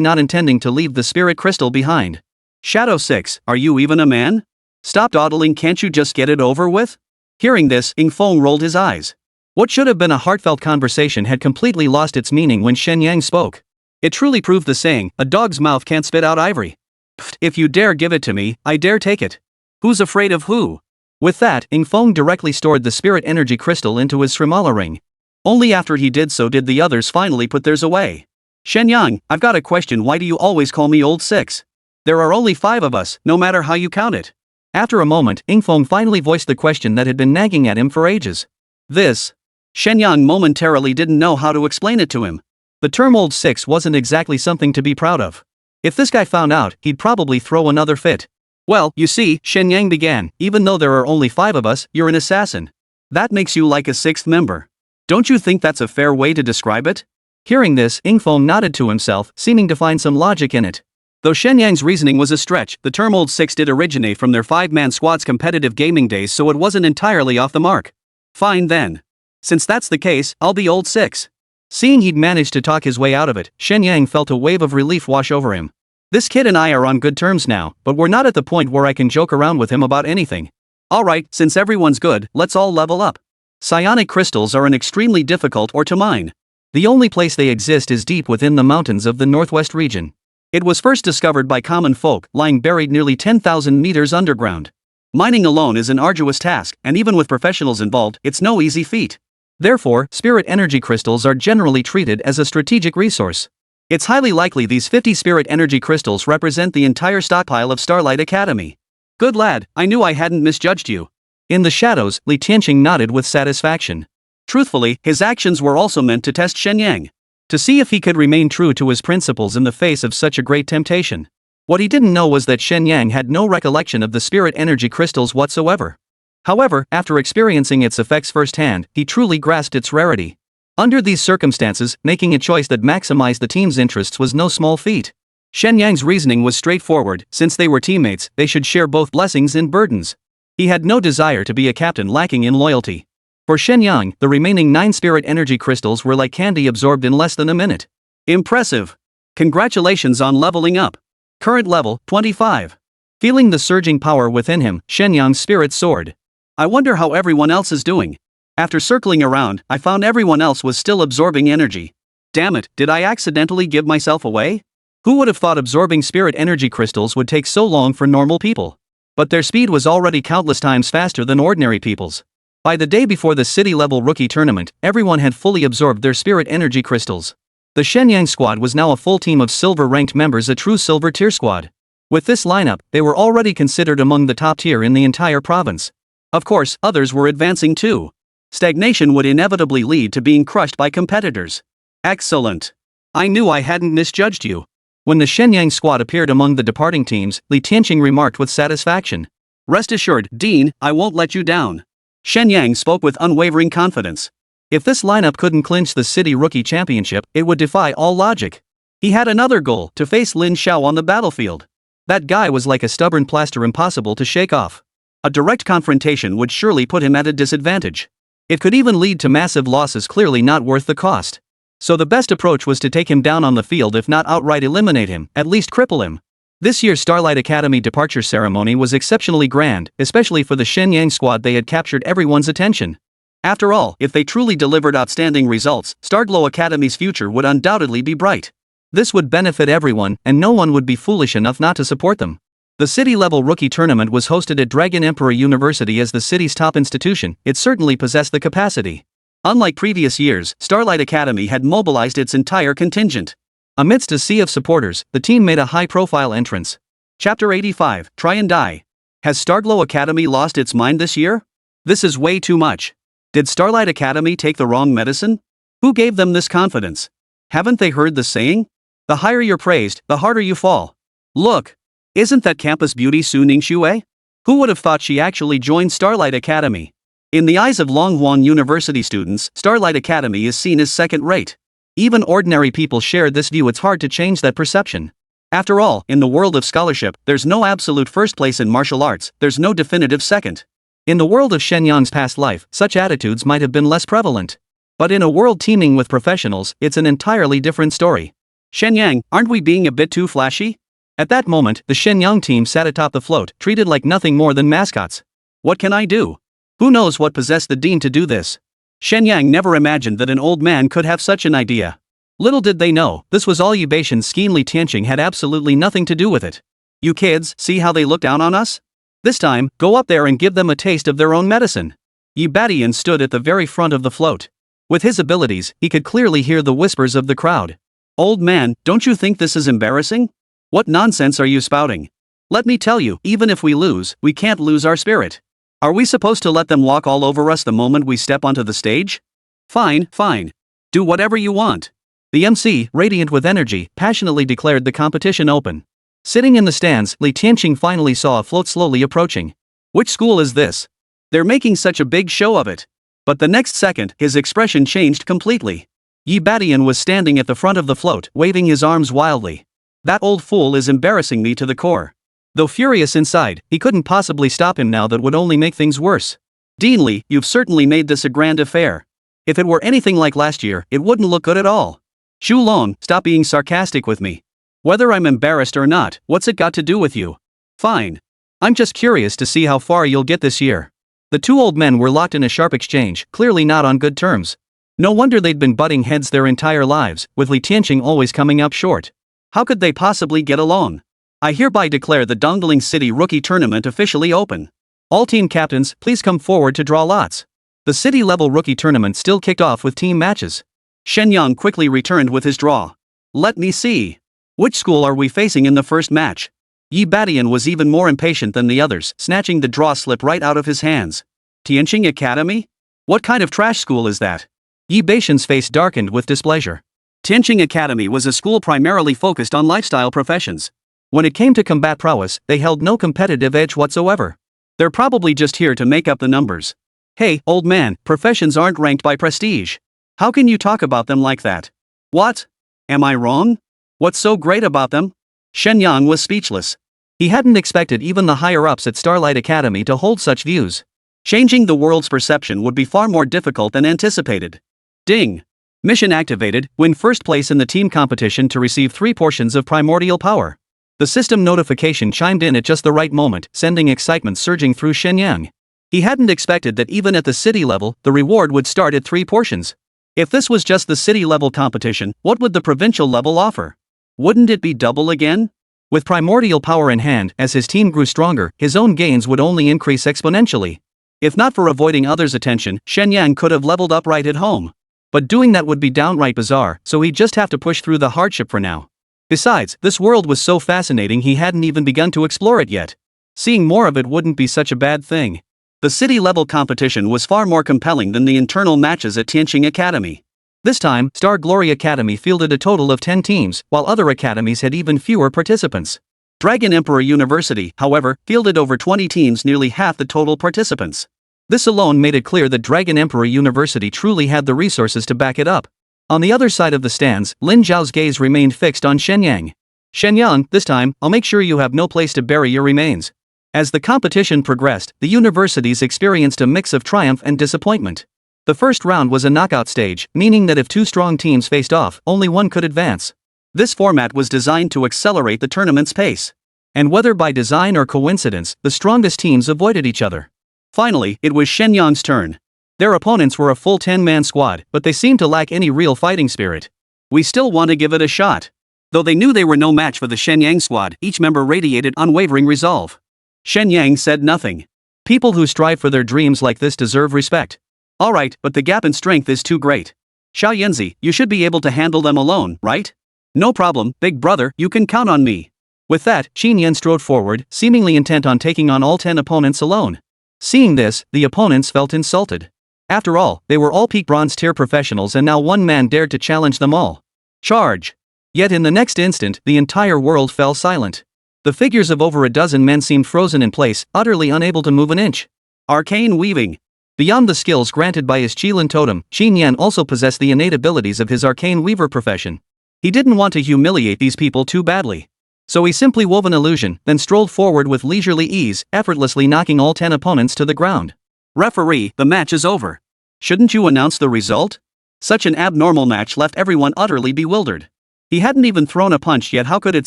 Speaker 2: not intending to leave the spirit crystal behind. Shadow 6, are you even a man? Stop dawdling, can't you just get it over with? Hearing this, Yingfeng rolled his eyes. What should have been a heartfelt conversation had completely lost its meaning when Shen Yang spoke. It truly proved the saying, a dog's mouth can't spit out ivory. Pfft, if you dare give it to me, I dare take it. Who's afraid of who? With that, Yingfeng directly stored the spirit energy crystal into his Srimala ring. Only after he did so did the others finally put theirs away. Shen Yang, I've got a question, why do you always call me Old Six? There are only 5 of us, no matter how you count it. After a moment, Yingfeng finally voiced the question that had been nagging at him for ages. This. Shen Yang momentarily didn't know how to explain it to him. The term Old Six wasn't exactly something to be proud of. If this guy found out, he'd probably throw another fit. Well, you see, Shen Yang began, even though there are only 5 of us, you're an assassin. That makes you like a 6th member. Don't you think that's a fair way to describe it? Hearing this, Yingfeng nodded to himself, seeming to find some logic in it. Though Shen Yang's reasoning was a stretch, the term Old Six did originate from their 5-man squad's competitive gaming days, so it wasn't entirely off the mark. Fine then. Since that's the case, I'll be Old Six. Seeing he'd managed to talk his way out of it, Shen Yang felt a wave of relief wash over him. This kid and I are on good terms now, but we're not at the point where I can joke around with him about anything. Alright, since everyone's good, let's all level up. Psionic crystals are an extremely difficult ore to mine. The only place they exist is deep within the mountains of the northwest region. It was first discovered by common folk, lying buried nearly 10,000 meters underground. Mining alone is an arduous task, and even with professionals involved, it's no easy feat. Therefore, spirit energy crystals are generally treated as a strategic resource. It's highly likely these 50 spirit energy crystals represent the entire stockpile of Starlight Academy. Good lad, I knew I hadn't misjudged you. In the shadows, Li Tianqing nodded with satisfaction. Truthfully, his actions were also meant to test Shen Yang. To see if he could remain true to his principles in the face of such a great temptation. What he didn't know was that Shen Yang had no recollection of the spirit energy crystals whatsoever. However, after experiencing its effects firsthand, he truly grasped its rarity. Under these circumstances, making a choice that maximized the team's interests was no small feat. Shen Yang's reasoning was straightforward, since they were teammates, they should share both blessings and burdens. He had no desire to be a captain lacking in loyalty. For Shen Yang, the remaining 9 spirit energy crystals were like candy absorbed in less than a minute. Impressive. Congratulations on leveling up. Current level, 25. Feeling the surging power within him, Shen Yang's spirit soared. I wonder how everyone else is doing. After circling around, I found everyone else was still absorbing energy. Damn it, did I accidentally give myself away? Who would have thought absorbing spirit energy crystals would take so long for normal people? But their speed was already countless times faster than ordinary people's. By the day before the city-level rookie tournament, everyone had fully absorbed their spirit energy crystals. The Shen Yang squad was now a full team of silver-ranked members, a true silver tier squad. With this lineup, they were already considered among the top tier in the entire province. Of course, others were advancing too. Stagnation would inevitably lead to being crushed by competitors. Excellent. I knew I hadn't misjudged you. When the Shen Yang squad appeared among the departing teams, Li Tianqing remarked with satisfaction. Rest assured, Dean, I won't let you down. Shen Yang spoke with unwavering confidence. If this lineup couldn't clinch the City Rookie Championship, it would defy all logic. He had another goal, to face Lin Xiao on the battlefield. That guy was like a stubborn plaster, impossible to shake off. A direct confrontation would surely put him at a disadvantage. It could even lead to massive losses, clearly not worth the cost. So the best approach was to take him down on the field, if not outright eliminate him, at least cripple him. This year's Starlight Academy departure ceremony was exceptionally grand, especially for the Shen Yang squad. They had captured everyone's attention. After all, if they truly delivered outstanding results, Starglow Academy's future would undoubtedly be bright. This would benefit everyone, and no one would be foolish enough not to support them. The city-level rookie tournament was hosted at Dragon Emperor University. As the city's top institution, it certainly possessed the capacity. Unlike previous years, Starlight Academy had mobilized its entire contingent.
Speaker 1: Amidst a sea of supporters, the team made a high-profile entrance.
Speaker 2: Chapter 85, Try and Die. Has Starglow Academy lost its mind this year? This is way too much. Did Starlight Academy take the wrong medicine? Who gave them this confidence? Haven't they heard the saying? The higher you're praised, the harder you fall. Look! Isn't that campus beauty Su Ningxue? Who would have thought she actually joined Starlight Academy? In the eyes of Longhuan University students, Starlight Academy is seen as second-rate. Even ordinary people share this view. It's hard to change that perception. After all, in the world of scholarship, there's no absolute first place in martial arts, there's no definitive second. In the world of Shen Yang's past life, such attitudes might have been less prevalent. But in a world teeming with professionals, it's an entirely different story.
Speaker 1: Shen Yang, aren't we being a bit too flashy? At that moment, the Shen Yang team sat atop the float, treated like nothing more than mascots.
Speaker 2: What can I do? Who knows what possessed the dean to do this? Shen Yang never imagined that an old man could have such an idea.
Speaker 1: Little did they know, this was all Yubation's scheme. Li Tianqing had absolutely nothing to do with it.
Speaker 2: You kids, see how they look down on us? This time, go up there and give them a taste of their own medicine.
Speaker 1: Yubatian stood at the very front of the float. With his abilities, he could clearly hear the whispers of the crowd.
Speaker 2: Old man, don't you think this is embarrassing? What nonsense are you spouting? Let me tell you, even if we lose, we can't lose our spirit. Are we supposed to let them walk all over us the moment we step onto the stage? Fine, fine. Do whatever you want.
Speaker 1: The MC, radiant with energy, passionately declared the competition open. Sitting in the stands, Li Tianqing finally saw a float slowly approaching.
Speaker 2: Which school is this? They're making such a big show of it. But the next second, his expression changed completely.
Speaker 1: Yubatian was standing at the front of the float, waving his arms wildly.
Speaker 2: That old fool is embarrassing me to the core.
Speaker 1: Though furious inside, he couldn't possibly stop him now. That would only make things worse.
Speaker 2: Dean Li, you've certainly made this a grand affair. If it were anything like last year, it wouldn't look good at all.
Speaker 1: Shu Long, stop being sarcastic with me.
Speaker 2: Whether I'm embarrassed or not, what's it got to do with you?
Speaker 1: Fine. I'm just curious to see how far you'll get this year. The two old men were locked in a sharp exchange, clearly not on good terms. No wonder they'd been butting heads their entire lives, with Li Tianqing always coming up short.
Speaker 2: How could they possibly get along? I hereby declare the Dongling City Rookie Tournament officially open.
Speaker 1: All team captains, please come forward to draw lots. The city-level rookie tournament still kicked off with team matches.
Speaker 2: Shen Yang quickly returned with his draw. Let me see. Which school are we facing in the first match? Yubatian was even more impatient than the others, snatching the draw slip right out of his hands. Tianqing Academy? What kind of trash school is that?
Speaker 1: Yubation's face darkened with displeasure.
Speaker 2: Tianqing Academy was a school primarily focused on lifestyle professions.
Speaker 1: When it came to combat prowess, they held no competitive edge whatsoever.
Speaker 2: They're probably just here to make up the numbers.
Speaker 1: Hey, old man, professions aren't ranked by prestige.
Speaker 2: How can you talk about them like that? What? Am I wrong? What's so great about them? Shen Yang was speechless.
Speaker 1: He hadn't expected even the higher-ups at Starlight Academy to hold such views.
Speaker 2: Changing the world's perception would be far more difficult than anticipated. Ding! Mission activated, win first place in the team competition to receive 3 portions of primordial power.
Speaker 1: The system notification chimed in at just the right moment, sending excitement surging through Shen Yang. He hadn't expected that even at the city level, the reward would start at 3 portions.
Speaker 2: If this was just the city-level competition, what would the provincial level offer? Wouldn't it be double again?
Speaker 1: With primordial power in hand, as his team grew stronger, his own gains would only increase exponentially.
Speaker 2: If not for avoiding others' attention, Shen Yang could have leveled up right at home.
Speaker 1: But doing that would be downright bizarre, so he'd just have to push through the hardship for now. Besides, this world was so fascinating he hadn't even begun to explore it yet. Seeing more of it wouldn't be such a bad thing.
Speaker 2: The city-level competition was far more compelling than the internal matches at Tianqing Academy.
Speaker 1: This time, Star Glory Academy fielded a total of 10 teams, while other academies had even fewer participants.
Speaker 2: Dragon Emperor University, however, fielded over 20 teams, nearly half the total participants.
Speaker 1: This alone made it clear that Dragon Emperor University truly had the resources to back it up. On the other side of the stands, Lin Zhao's gaze remained fixed on Shen Yang. Shen Yang, this time, I'll make sure you have no place to bury your remains. As the competition progressed, the universities experienced a mix of triumph and disappointment. The first round was a knockout stage, meaning that if 2 strong teams faced off, only one could advance.
Speaker 2: This format was designed to accelerate the tournament's pace.
Speaker 1: And whether by design or coincidence, the strongest teams avoided each other.
Speaker 2: Finally, it was Shen Yang's turn.
Speaker 1: Their opponents were a full 10-man squad, but they seemed to lack any real fighting spirit.
Speaker 2: We still want to give it a shot. Though they knew they were no match for the Shen Yang squad, each member radiated unwavering resolve. Shen Yang said nothing.
Speaker 1: People who strive for their dreams like this deserve respect.
Speaker 2: Alright, but the gap in strength is too great. Xiao Yanzi, you should be able to handle them alone, right? No problem, big brother, you can count on me. With that, Shen Yang strode forward, seemingly intent on taking on all 10 opponents alone. Seeing this, the opponents felt insulted. After all, they were all peak bronze tier professionals and now one man dared to challenge them all. Charge! Yet in the next instant, the entire world fell silent. The figures of over a dozen men seemed frozen in place, utterly unable to move an inch. Arcane weaving. Beyond the skills granted by his Qilin totem, Shen Yang also possessed the innate abilities of his arcane weaver profession. He didn't want to humiliate these people too badly. So he simply wove an illusion, then strolled forward with leisurely ease, effortlessly knocking all 10 opponents to the ground. Referee, the match is over. Shouldn't you announce the result? Such an abnormal match left everyone utterly bewildered. He hadn't even thrown a punch yet, how could it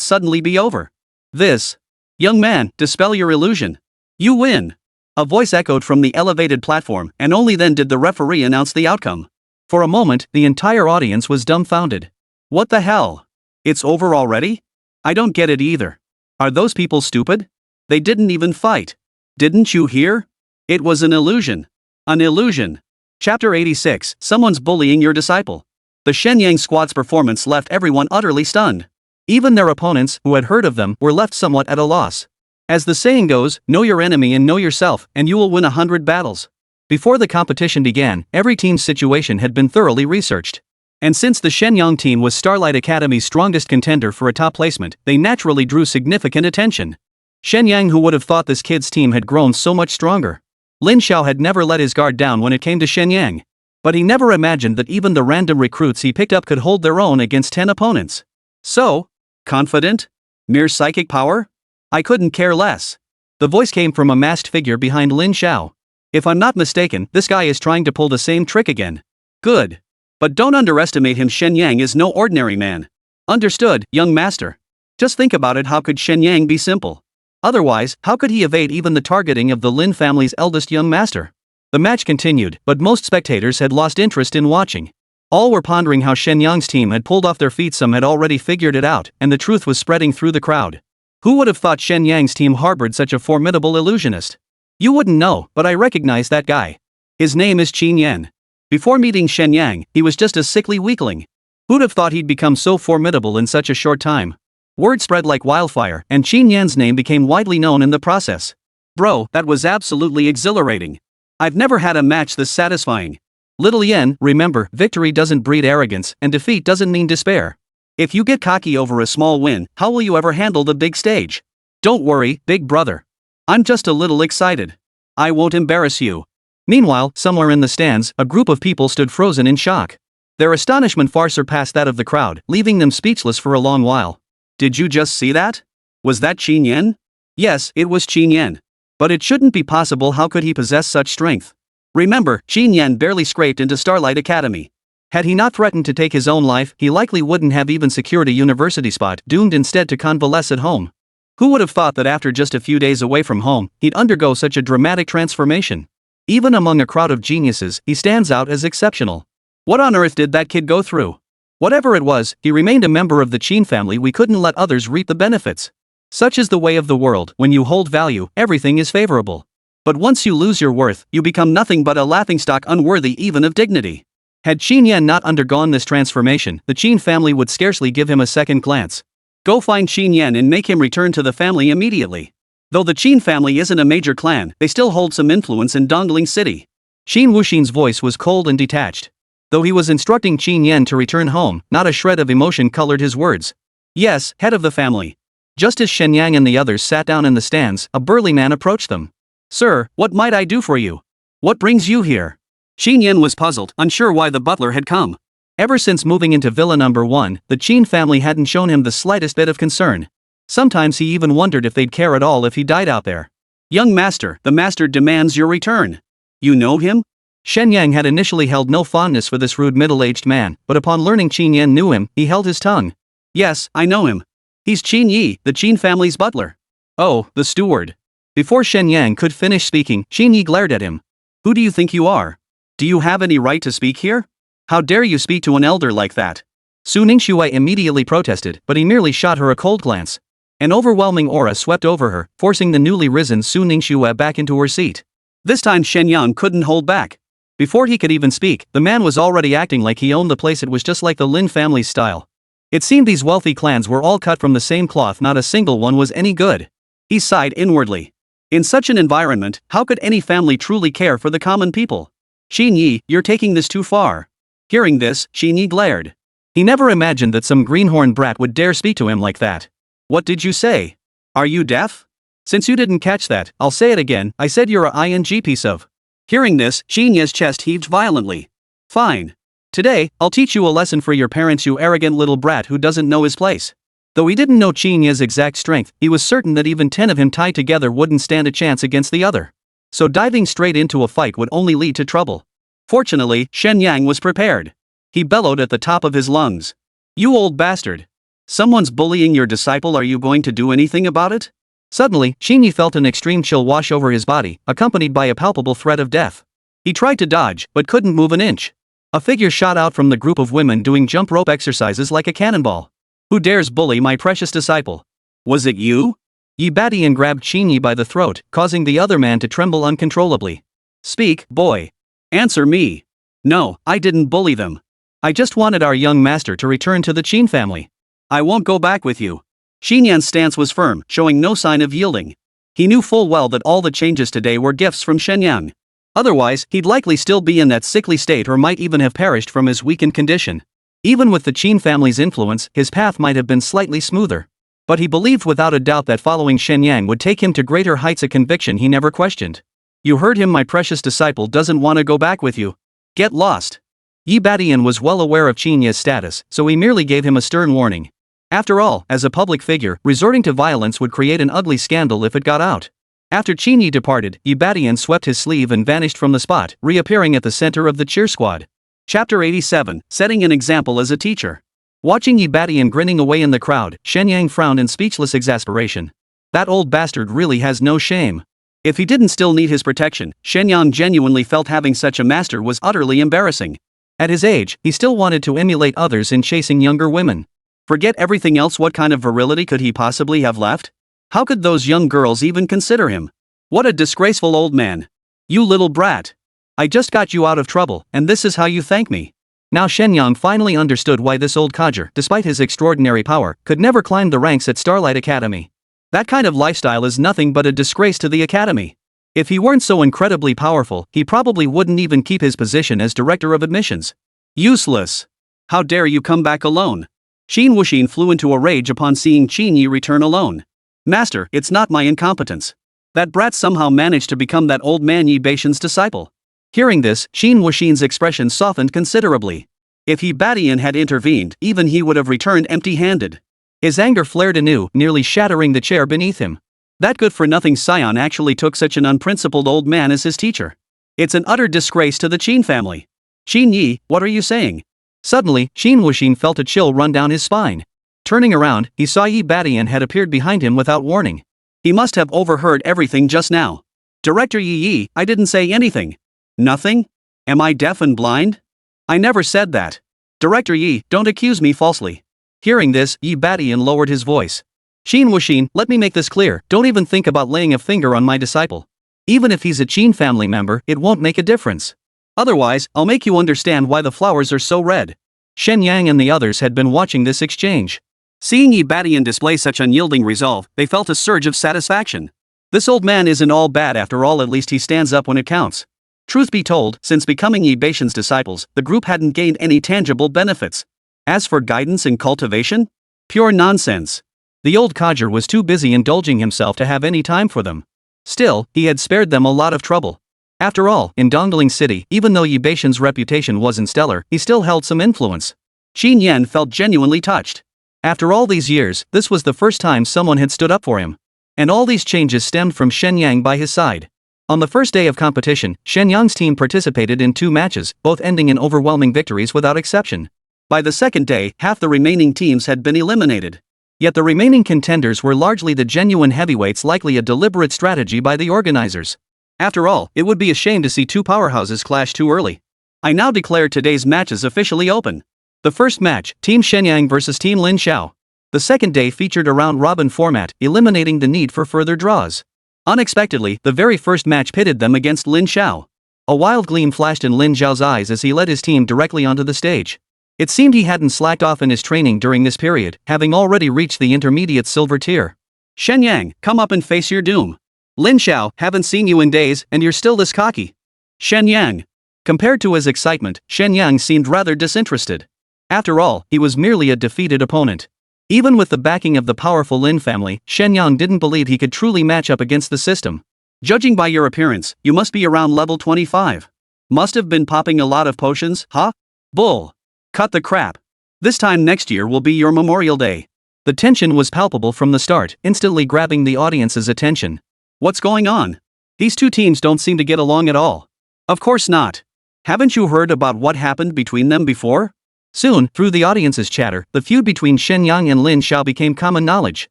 Speaker 2: suddenly be over? This. Young man, dispel your illusion. You win. A voice echoed from the elevated platform, and only then did the referee announce the outcome. For a moment, the entire audience was dumbfounded. What the hell? It's over already? I don't get it either. Are those people stupid? They didn't even fight. Didn't you hear? It was an illusion. An illusion. Chapter 86, Someone's bullying your disciple. The Shen Yang squad's performance left everyone utterly stunned. Even their opponents, who had heard of them, were left somewhat at a loss. As the saying goes, know your enemy and know yourself, and you will win 100 battles. Before the competition began, every team's situation had been thoroughly researched. And since the Shen Yang team was Starlight Academy's strongest contender for a top placement, they naturally drew significant attention. Shen Yang, who would have thought this kid's team had grown so much stronger. Lin Xiao had never let his guard down when it came to Shen Yang. But he never imagined that even the random recruits he picked up could hold their own against 10 opponents. So, confident? Mere psychic power? I couldn't care less. The voice came from a masked figure behind Lin Xiao. If I'm not mistaken, this guy is trying to pull the same trick again. Good. But don't underestimate him. Shen Yang is no ordinary man. Understood, young master. Just think about it, how could Shen Yang be simple? Otherwise, how could he evade even the targeting of the Lin family's eldest young master? The match continued, but most spectators had lost interest in watching. All were pondering how Shen Yang's team had pulled off their feet. Some had already figured it out, and the truth was spreading through the crowd. Who would have thought Shen Yang's team harbored such a formidable illusionist? You wouldn't know, but I recognize that guy. His name is Qin Yan. Before meeting Shen Yang, he was just a sickly weakling. Who'd have thought he'd become so formidable in such a short time? Word spread like wildfire, and Qin Yan's name became widely known in the process. Bro, that was absolutely exhilarating. I've never had a match this satisfying. Little Yen, remember, victory doesn't breed arrogance, and defeat doesn't mean despair. If you get cocky over a small win, how will you ever handle the big stage? Don't worry, big brother. I'm just a little excited. I won't embarrass you. Meanwhile, somewhere in the stands, a group of people stood frozen in shock. Their astonishment far surpassed that of the crowd, leaving them speechless for a long while. Did you just see that? Was that Qin Yan? Yes, it was Qin Yan. But it shouldn't be possible. How could he possess such strength? Remember, Qin Yan barely scraped into Starlight Academy. Had he not threatened to take his own life, he likely wouldn't have even secured a university spot, doomed instead to convalesce at home. Who would have thought that after just a few days away from home, he'd undergo such a dramatic transformation? Even among a crowd of geniuses, he stands out as exceptional. What on earth did that kid go through? Whatever it was, he remained a member of the Qin family. We couldn't let others reap the benefits. Such is the way of the world. When you hold value, everything is favorable. But once you lose your worth, you become nothing but a laughingstock, unworthy even of dignity. Had Qin Yan not undergone this transformation, the Qin family would scarcely give him a second glance. Go find Qin Yan and make him return to the family immediately. Though the Qin family isn't a major clan, they still hold some influence in Dongling City. Qin Wuxin's voice was cold and detached. Though he was instructing Qin Yan to return home, not a shred of emotion colored his words. Yes, head of the family. Just as Shen Yang and the others sat down in the stands, a burly man approached them. Sir, what might I do for you? What brings you here? Qin Yan was puzzled, unsure why the butler had come. Ever since moving into Villa Number 1, the Qin family hadn't shown him the slightest bit of concern. Sometimes he even wondered if they'd care at all if he died out there. Young master, the master demands your return. You know him? Shen Yang had initially held no fondness for this rude middle-aged man, but upon learning Qin Yan knew him, he held his tongue. Yes, I know him. He's Qin Yi, the Qin family's butler. Oh, the steward. Before Shen Yang could finish speaking, Qin Yi glared at him. Who do you think you are? Do you have any right to speak here? How dare you speak to an elder like that? Su Ningxue immediately protested, but he merely shot her a cold glance. An overwhelming aura swept over her, forcing the newly risen Su Ningxue back into her seat. This time Shen Yang couldn't hold back. Before he could even speak, the man was already acting like he owned the place. It was just like the Lin family's style. It seemed these wealthy clans were all cut from the same cloth, not a single one was any good. He sighed inwardly. In such an environment, how could any family truly care for the common people? Shen Yi, you're taking this too far. Hearing this, Shen Yi glared. He never imagined that some greenhorn brat would dare speak to him like that. What did you say? Are you deaf? Since you didn't catch that, I'll say it again, I said you're a ing piece of. Hearing this, Shen Yi's chest heaved violently. Fine. Today, I'll teach you a lesson for your parents, you arrogant little brat who doesn't know his place. Though he didn't know Shen Yi's exact strength, he was certain that even 10 of him tied together wouldn't stand a chance against the other. So diving straight into a fight would only lead to trouble. Fortunately, Shen Yang was prepared. He bellowed at the top of his lungs. You old bastard. Someone's bullying your disciple, are you going to do anything about it? Suddenly, Shen Yi felt an extreme chill wash over his body, accompanied by a palpable threat of death. He tried to dodge, but couldn't move an inch. A figure shot out from the group of women doing jump rope exercises like a cannonball. Who dares bully my precious disciple? Was it you? Yi Badian grabbed Shen Yi by the throat, causing the other man to tremble uncontrollably. Speak, boy. Answer me. No, I didn't bully them. I just wanted our young master to return to the Qin family. I won't go back with you. Shen Yan's stance was firm, showing no sign of yielding. He knew full well that all the changes today were gifts from Shen Yang. Otherwise, he'd likely still be in that sickly state or might even have perished from his weakened condition. Even with the Qin family's influence, his path might have been slightly smoother. But he believed without a doubt that following Shen Yang would take him to greater heights, a conviction he never questioned. You heard him, my precious disciple doesn't want to go back with you. Get lost. Yi Badian was well aware of Qin Yi's status, so he merely gave him a stern warning. After all, as a public figure, resorting to violence would create an ugly scandal if it got out. After Qin Yi departed, Yi Badian swept his sleeve and vanished from the spot, reappearing at the center of the cheer squad. Chapter 87, Setting an Example as a Teacher. Watching Yi Badian grinning away in the crowd, Shen Yang frowned in speechless exasperation. That old bastard really has no shame. If he didn't still need his protection, Shen Yang genuinely felt having such a master was utterly embarrassing. At his age, he still wanted to emulate others in chasing younger women. Forget everything else, what kind of virility could he possibly have left? How could those young girls even consider him? What a disgraceful old man. You little brat. I just got you out of trouble, and this is how you thank me. Now Shen Yang finally understood why this old codger, despite his extraordinary power, could never climb the ranks at Starlight Academy. That kind of lifestyle is nothing but a disgrace to the academy. If he weren't so incredibly powerful, he probably wouldn't even keep his position as director of admissions. Useless. How dare you come back alone? Xin Wuxin flew into a rage upon seeing Qin Yi return alone. Master, it's not my incompetence. That brat somehow managed to become that old man Yi Badian's disciple. Hearing this, Xin Wuxin's expression softened considerably. If Yi Badian had intervened, even he would have returned empty-handed. His anger flared anew, nearly shattering the chair beneath him. That good-for-nothing scion actually took such an unprincipled old man as his teacher. It's an utter disgrace to the Qin family. Qin Yi, what are you saying? Suddenly, Xin Wuxin felt a chill run down his spine. Turning around, he saw Yi Badian had appeared behind him without warning. He must have overheard everything just now. Director Yi, I didn't say anything. Nothing? Am I deaf and blind? I never said that. Director Yi, don't accuse me falsely. Hearing this, Yi Badian lowered his voice. Xin Wuxin, let me make this clear, don't even think about laying a finger on my disciple. Even if he's a Qin family member, it won't make a difference. Otherwise, I'll make you understand why the flowers are so red. Shen Yang and the others had been watching this exchange. Seeing Yi Badian display such unyielding resolve, they felt a surge of satisfaction. This old man isn't all bad after all, at least he stands up when it counts. Truth be told, since becoming Yi Badian's disciples, the group hadn't gained any tangible benefits. As for guidance and cultivation? Pure nonsense. The old codger was too busy indulging himself to have any time for them. Still, he had spared them a lot of trouble. After all, in Dongling City, even though Yi Badian's reputation wasn't stellar, he still held some influence. Qin Yan felt genuinely touched. After all these years, this was the first time someone had stood up for him. And all these changes stemmed from Shen Yang by his side. On the first day of competition, Shen Yang's team participated in 2 matches, both ending in overwhelming victories without exception. By the second day, half the remaining teams had been eliminated. Yet the remaining contenders were largely the genuine heavyweights, likely a deliberate strategy by the organizers. After all, it would be a shame to see 2 powerhouses clash too early. I now declare today's matches officially open. The first match, Team Shen Yang vs Team Lin Xiao. The second day featured a round-robin format, eliminating the need for further draws. Unexpectedly, the very first match pitted them against Lin Xiao. A wild gleam flashed in Lin Xiao's eyes as he led his team directly onto the stage.
Speaker 1: It seemed he hadn't slacked off in his training during this period, having already reached the intermediate silver tier.
Speaker 2: Shen Yang, come up and face your doom. Lin Xiao, haven't seen you in days, and you're still this cocky. Shen Yang. Compared to his excitement, Shen Yang seemed rather disinterested. After all, he was merely a defeated opponent. Even with the backing of the powerful Lin family, Shen Yang didn't believe he could truly match up against the system. Judging by your appearance, you must be around level 25. Must have been popping a lot of potions, huh? Bull. Cut the crap. This time next year will be your Memorial Day.
Speaker 1: The tension was palpable from the start, instantly grabbing the audience's attention.
Speaker 2: What's going on? These two teams don't seem to get along at all. Of course not. Haven't you heard about what happened between them before?
Speaker 1: Soon, through the audience's chatter, the feud between Shen Yang and Lin Xiao became common knowledge.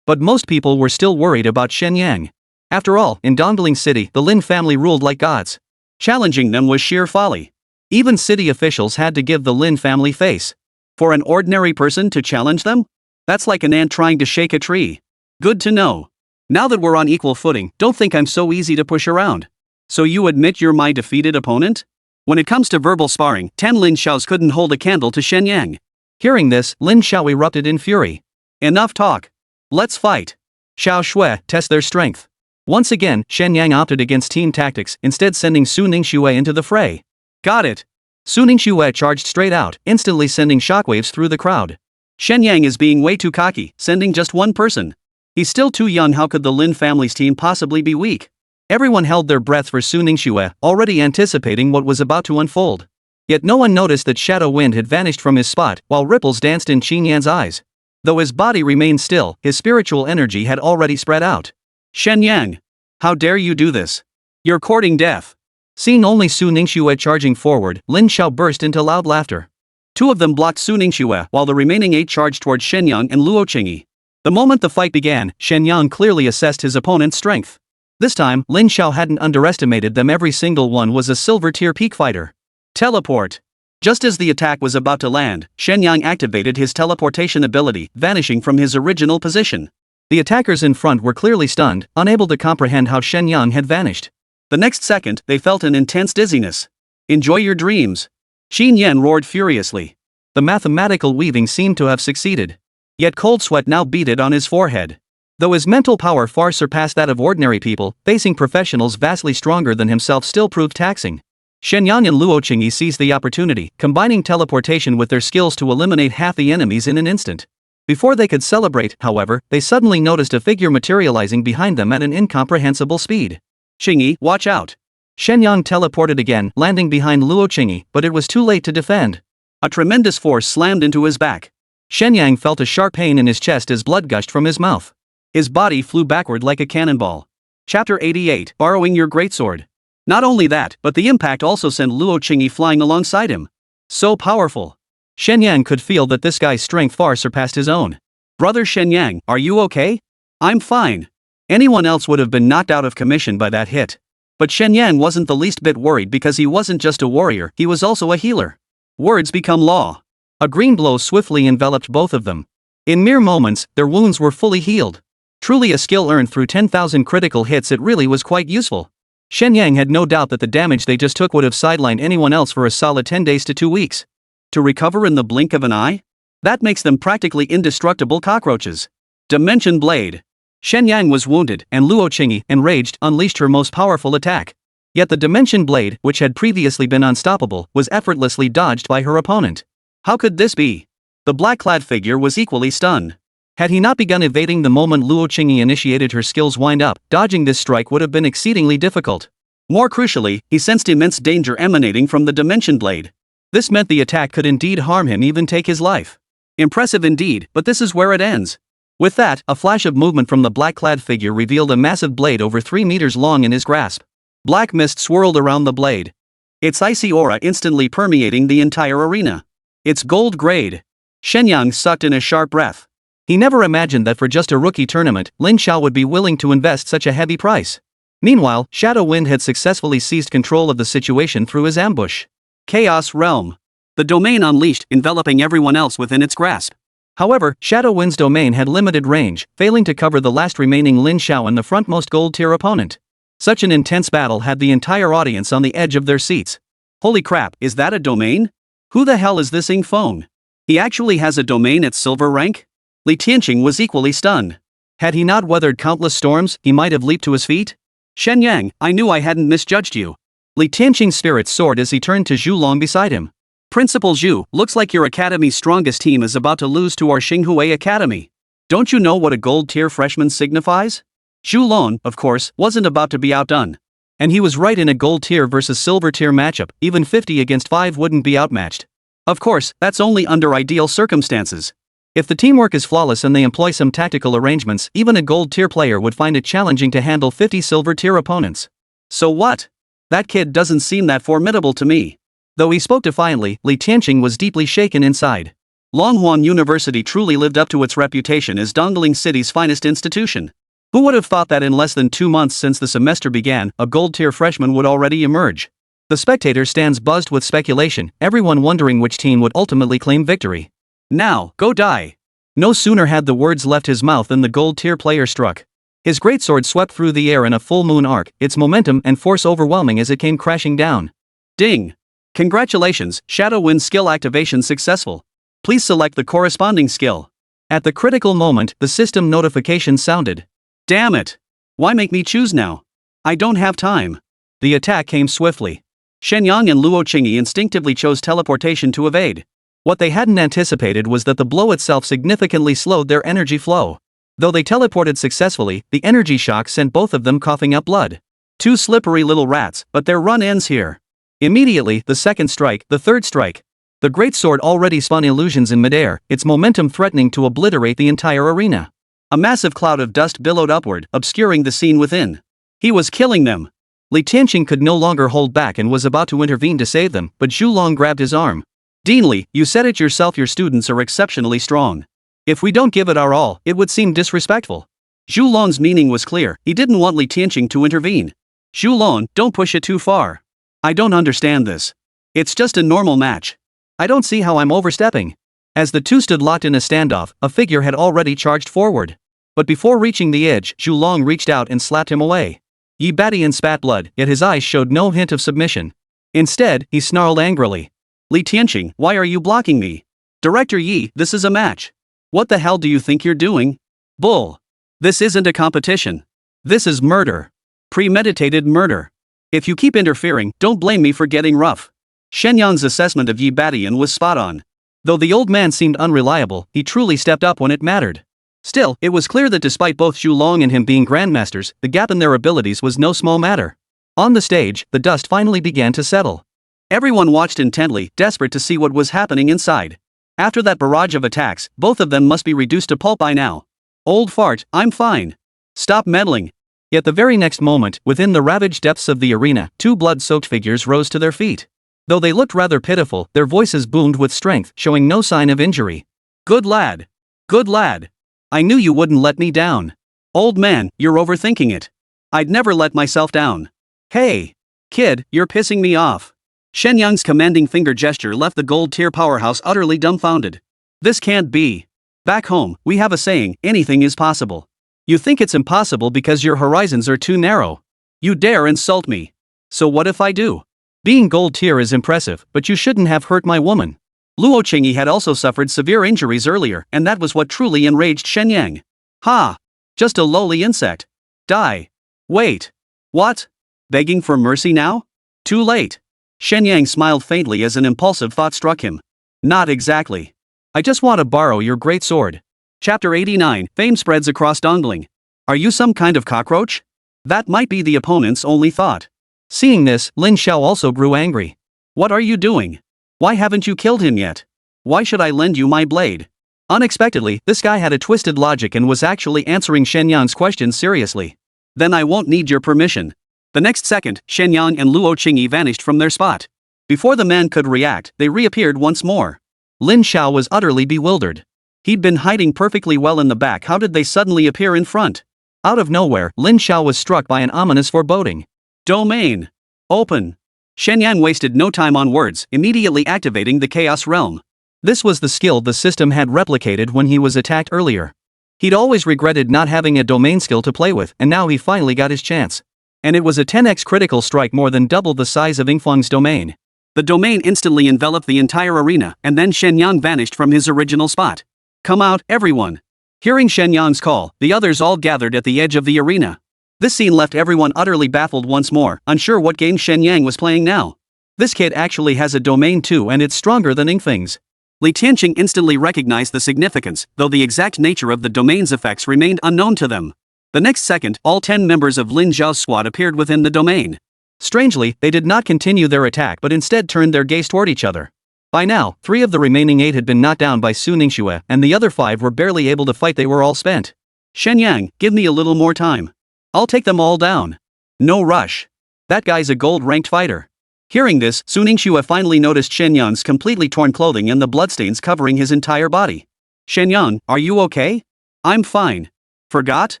Speaker 1: But most people were still worried about Shen Yang. After all, in Dongling City, the Lin family ruled like gods.
Speaker 2: Challenging them was sheer folly.
Speaker 1: Even city officials had to give the Lin family face.
Speaker 2: For an ordinary person to challenge them? That's like an ant trying to shake a tree. Good to know. Now that we're on equal footing, don't think I'm so easy to push around. So you admit you're my defeated opponent? When it comes to verbal sparring, 10 Lin Xiaos couldn't hold a candle to Shen Yang.
Speaker 1: Hearing this, Lin Xiao erupted in fury.
Speaker 2: Enough talk. Let's fight.
Speaker 1: Xiao Shui, test their strength. Once again, Shen Yang opted against team tactics, instead sending Su Ningxue into the fray.
Speaker 2: Got it.
Speaker 1: Su Ningxue charged straight out, instantly sending shockwaves through the crowd.
Speaker 2: Shen Yang is being way too cocky, sending just one person. He's still too young. How could the Lin family's team possibly be weak?
Speaker 1: Everyone held their breath for Su Ningxue, already anticipating what was about to unfold. Yet no one noticed that Shadow Wind had vanished from his spot, while ripples danced in Qin Yan's eyes. Though his body remained still, his spiritual energy had already spread out.
Speaker 2: Shen Yang. How dare you do this? You're courting death.
Speaker 1: Seeing only Su Ningxue charging forward, Lin Xiao burst into loud laughter.
Speaker 2: 2 of them blocked Su Ningxue, while the remaining 8 charged toward Shen Yang and Luo Qingyi. The moment the fight began, Shen Yang clearly assessed his opponent's strength. This time, Lin Xiao hadn't underestimated them. Every single one was a silver tier peak fighter. Teleport. Just as the attack was about to land, Shen Yang activated his teleportation ability, vanishing from his original position. The attackers in front were clearly stunned, unable to comprehend how Shen Yang had vanished. The next second, they felt an intense dizziness. Enjoy your dreams. Qin Yan roared furiously. The mathematical weaving seemed to have succeeded. Yet cold sweat now beaded on his forehead. Though his mental power far surpassed that of ordinary people, facing professionals vastly stronger than himself still proved taxing. Shen Yang and Luo Qingyi seized the opportunity, combining teleportation with their skills to eliminate half the enemies in an instant. Before they could celebrate, however, they suddenly noticed a figure materializing behind them at an incomprehensible speed. Qingyi, watch out.
Speaker 1: Shen Yang teleported again, landing behind Luo Qingyi, but it was too late to defend.
Speaker 2: A tremendous force slammed into his back.
Speaker 1: Shen Yang felt a sharp pain in his chest as blood gushed from his mouth.
Speaker 2: His body flew backward like a cannonball. Chapter 88, Borrowing Your Greatsword. Not only that, but the impact also sent Luo Qingyi flying alongside him. So powerful.
Speaker 1: Shen Yang could feel that this guy's strength far surpassed his own.
Speaker 2: Brother Shen Yang, are you okay? I'm fine. Anyone else would have been knocked out of commission by that hit. But Shen Yang wasn't the least bit worried because he wasn't just a warrior, he was also a healer. Words become law. A green glow swiftly enveloped both of them. In mere moments, their wounds were fully healed. Truly a skill earned through 10,000 critical hits. It really was quite useful. Shen Yang had no doubt that the damage they just took would have sidelined anyone else for a solid 10 days to 2 weeks. To recover in the blink of an eye? That makes them practically indestructible cockroaches. Dimension Blade. Shen Yang was wounded, and Luo Qingyi, enraged, unleashed her most powerful attack. Yet the Dimension Blade, which had previously been unstoppable, was effortlessly dodged by her opponent. How could this be? The black-clad figure was equally stunned. Had he not begun evading the moment Luo Qingyi initiated her skill's wind-up, dodging this strike would have been exceedingly difficult. More crucially, he sensed immense danger emanating from the Dimension Blade. This meant the attack could indeed harm him, even take his life. Impressive indeed, but this is where it ends. With that, a flash of movement from the black-clad figure revealed a massive blade over 3 meters long in his grasp. Black mist swirled around the blade. Its icy aura instantly permeating the entire arena. It's gold grade. Shen Yang sucked in a sharp breath. He never imagined that for just a rookie tournament, Lin Xiao would be willing to invest such a heavy price. Meanwhile, Shadow Wind had successfully seized control of the situation through his ambush. Chaos Realm. The domain unleashed, enveloping everyone else within its grasp. However, Shadow Wind's domain had limited range, failing to cover the last remaining Lin Xiao and the frontmost gold-tier opponent. Such an intense battle had the entire audience on the edge of their seats. Holy crap, is that a domain? Who the hell is this Ing Feng? He actually has a domain at silver rank? Li Tianqing was equally stunned. Had he not weathered countless storms, he might have leaped to his feet? Shen Yang, I knew I hadn't misjudged you. Li Tianqing's spirits soared as he turned to Zhu Long beside him. Principal Zhu, looks like your academy's strongest team is about to lose to our Xinghui Academy. Don't you know what a gold-tier freshman signifies? Zhu Long, of course, wasn't about to be outdone. And he was right. In a gold-tier versus silver-tier matchup, even 50 against 5 wouldn't be outmatched. Of course, that's only under ideal circumstances. If the teamwork is flawless and they employ some tactical arrangements, even a gold-tier player would find it challenging to handle 50 silver-tier opponents. So what? That kid doesn't seem that formidable to me. Though he spoke defiantly, Li Tianqing was deeply shaken inside. Longhuan University truly lived up to its reputation as Dongling City's finest institution. Who would have thought that in less than 2 months since the semester began, a gold-tier freshman would already emerge? The spectator stands buzzed with speculation, everyone wondering which team would ultimately claim victory. Now, go die. No sooner had the words left his mouth than the gold-tier player struck. His greatsword swept through the air in a full moon arc, its momentum and force overwhelming as it came crashing down. Ding! Congratulations, Shadow Wind skill activation successful. Please select the corresponding skill. At the critical moment, the system notification sounded. Damn it! Why make me choose now? I don't have time. The attack came swiftly. Shen Yang and Luo Qingyi instinctively chose teleportation to evade. What they hadn't anticipated was that the blow itself significantly slowed their energy flow. Though they teleported successfully, the energy shock sent both of them coughing up blood. Two slippery little rats, but their run ends here. Immediately, the second strike, the third strike. The greatsword already spun illusions in midair, its momentum threatening to obliterate the entire arena. A massive cloud of dust billowed upward, obscuring the scene within. He was killing them. Li Tianqing could no longer hold back and was about to intervene to save them, but Zhu Long grabbed his arm. Deanly, you said it yourself, your students are exceptionally strong. If we don't give it our all, it would seem disrespectful. Zhu Long's meaning was clear, he didn't want Li Tianqing to intervene. Zhu Long, don't push it too far. I don't understand this. It's just a normal match. I don't see how I'm overstepping. As the two stood locked in a standoff, a figure had already charged forward. But before reaching the edge, Zhu Long reached out and slapped him away. Yi Badian spat blood, yet his eyes showed no hint of submission. Instead, he snarled angrily. Li Tianqing, why are you blocking me? Director Yi, this is a match. What the hell do you think you're doing? Bull. This isn't a competition. This is murder. Premeditated murder. If you keep interfering, don't blame me for getting rough. Shen Yang's assessment of Yi Badian was spot on. Though the old man seemed unreliable, he truly stepped up when it mattered. Still, it was clear that despite both Zhu Long and him being grandmasters, the gap in their abilities was no small matter. On the stage, the dust finally began to settle. Everyone watched intently, desperate to see what was happening inside. After that barrage of attacks, both of them must be reduced to pulp by now. Old fart, I'm fine. Stop meddling. Yet the very next moment, within the ravaged depths of the arena, two blood-soaked figures rose to their feet. Though they looked rather pitiful, their voices boomed with strength, showing no sign of injury. Good lad. Good lad. I knew you wouldn't let me down. Old man, you're overthinking it. I'd never let myself down. Hey. Kid, you're pissing me off. Shen Yang's commanding finger gesture left the gold-tier powerhouse utterly dumbfounded. This can't be. Back home, we have a saying, anything is possible. You think it's impossible because your horizons are too narrow. You dare insult me. So what if I do? Being gold-tier is impressive, but you shouldn't have hurt my woman. Luo Qingyi had also suffered severe injuries earlier, and that was what truly enraged Shen Yang. Ha! Just a lowly insect. Die. Wait. What? Begging for mercy now? Too late. Shen Yang smiled faintly as an impulsive thought struck him. Not exactly. I just want to borrow your great sword. Chapter 89, Fame spreads across Dongling. Are you some kind of cockroach? That might be the opponent's only thought. Seeing this, Lin Xiao also grew angry. What are you doing? Why haven't you killed him yet? Why should I lend you my blade? Unexpectedly, this guy had a twisted logic and was actually answering Shen Yang's questions seriously. Then I won't need your permission. The next second, Shen Yang and Luo Qingyi vanished from their spot. Before the man could react, they reappeared once more. Lin Xiao was utterly bewildered. He'd been hiding perfectly well in the back. How did they suddenly appear in front? Out of nowhere, Lin Xiao was struck by an ominous foreboding. Domain. Open. Shen Yang wasted no time on words, immediately activating the Chaos Realm. This was the skill the system had replicated when he was attacked earlier. He'd always regretted not having a domain skill to play with, and now he finally got his chance. And it was a 10x critical strike, more than double the size of Yingfeng's domain. The domain instantly enveloped the entire arena, and then Shen Yang vanished from his original spot. Come out, everyone. Hearing Shen Yang's call, the others all gathered at the edge of the arena. This scene left everyone utterly baffled once more, unsure what game Shen Yang was playing now. This kid actually has a domain too, and it's stronger than Ingfeng's. Li Tianqing instantly recognized the significance, though the exact nature of the domain's effects remained unknown to them. The next second, all 10 members of Lin Zhao's squad appeared within the domain. Strangely, they did not continue their attack but instead turned their gaze toward each other. By now, 3 of the remaining 8 had been knocked down by Su Ningxue, and the other 5 were barely able to fight. They were all spent. Shen Yang, give me a little more time. I'll take them all down. No rush. That guy's a gold-ranked fighter. Hearing this, Su Ningxue finally noticed Shen Yang's completely torn clothing and the bloodstains covering his entire body. Shen Yang, are you okay? I'm fine. Forgot?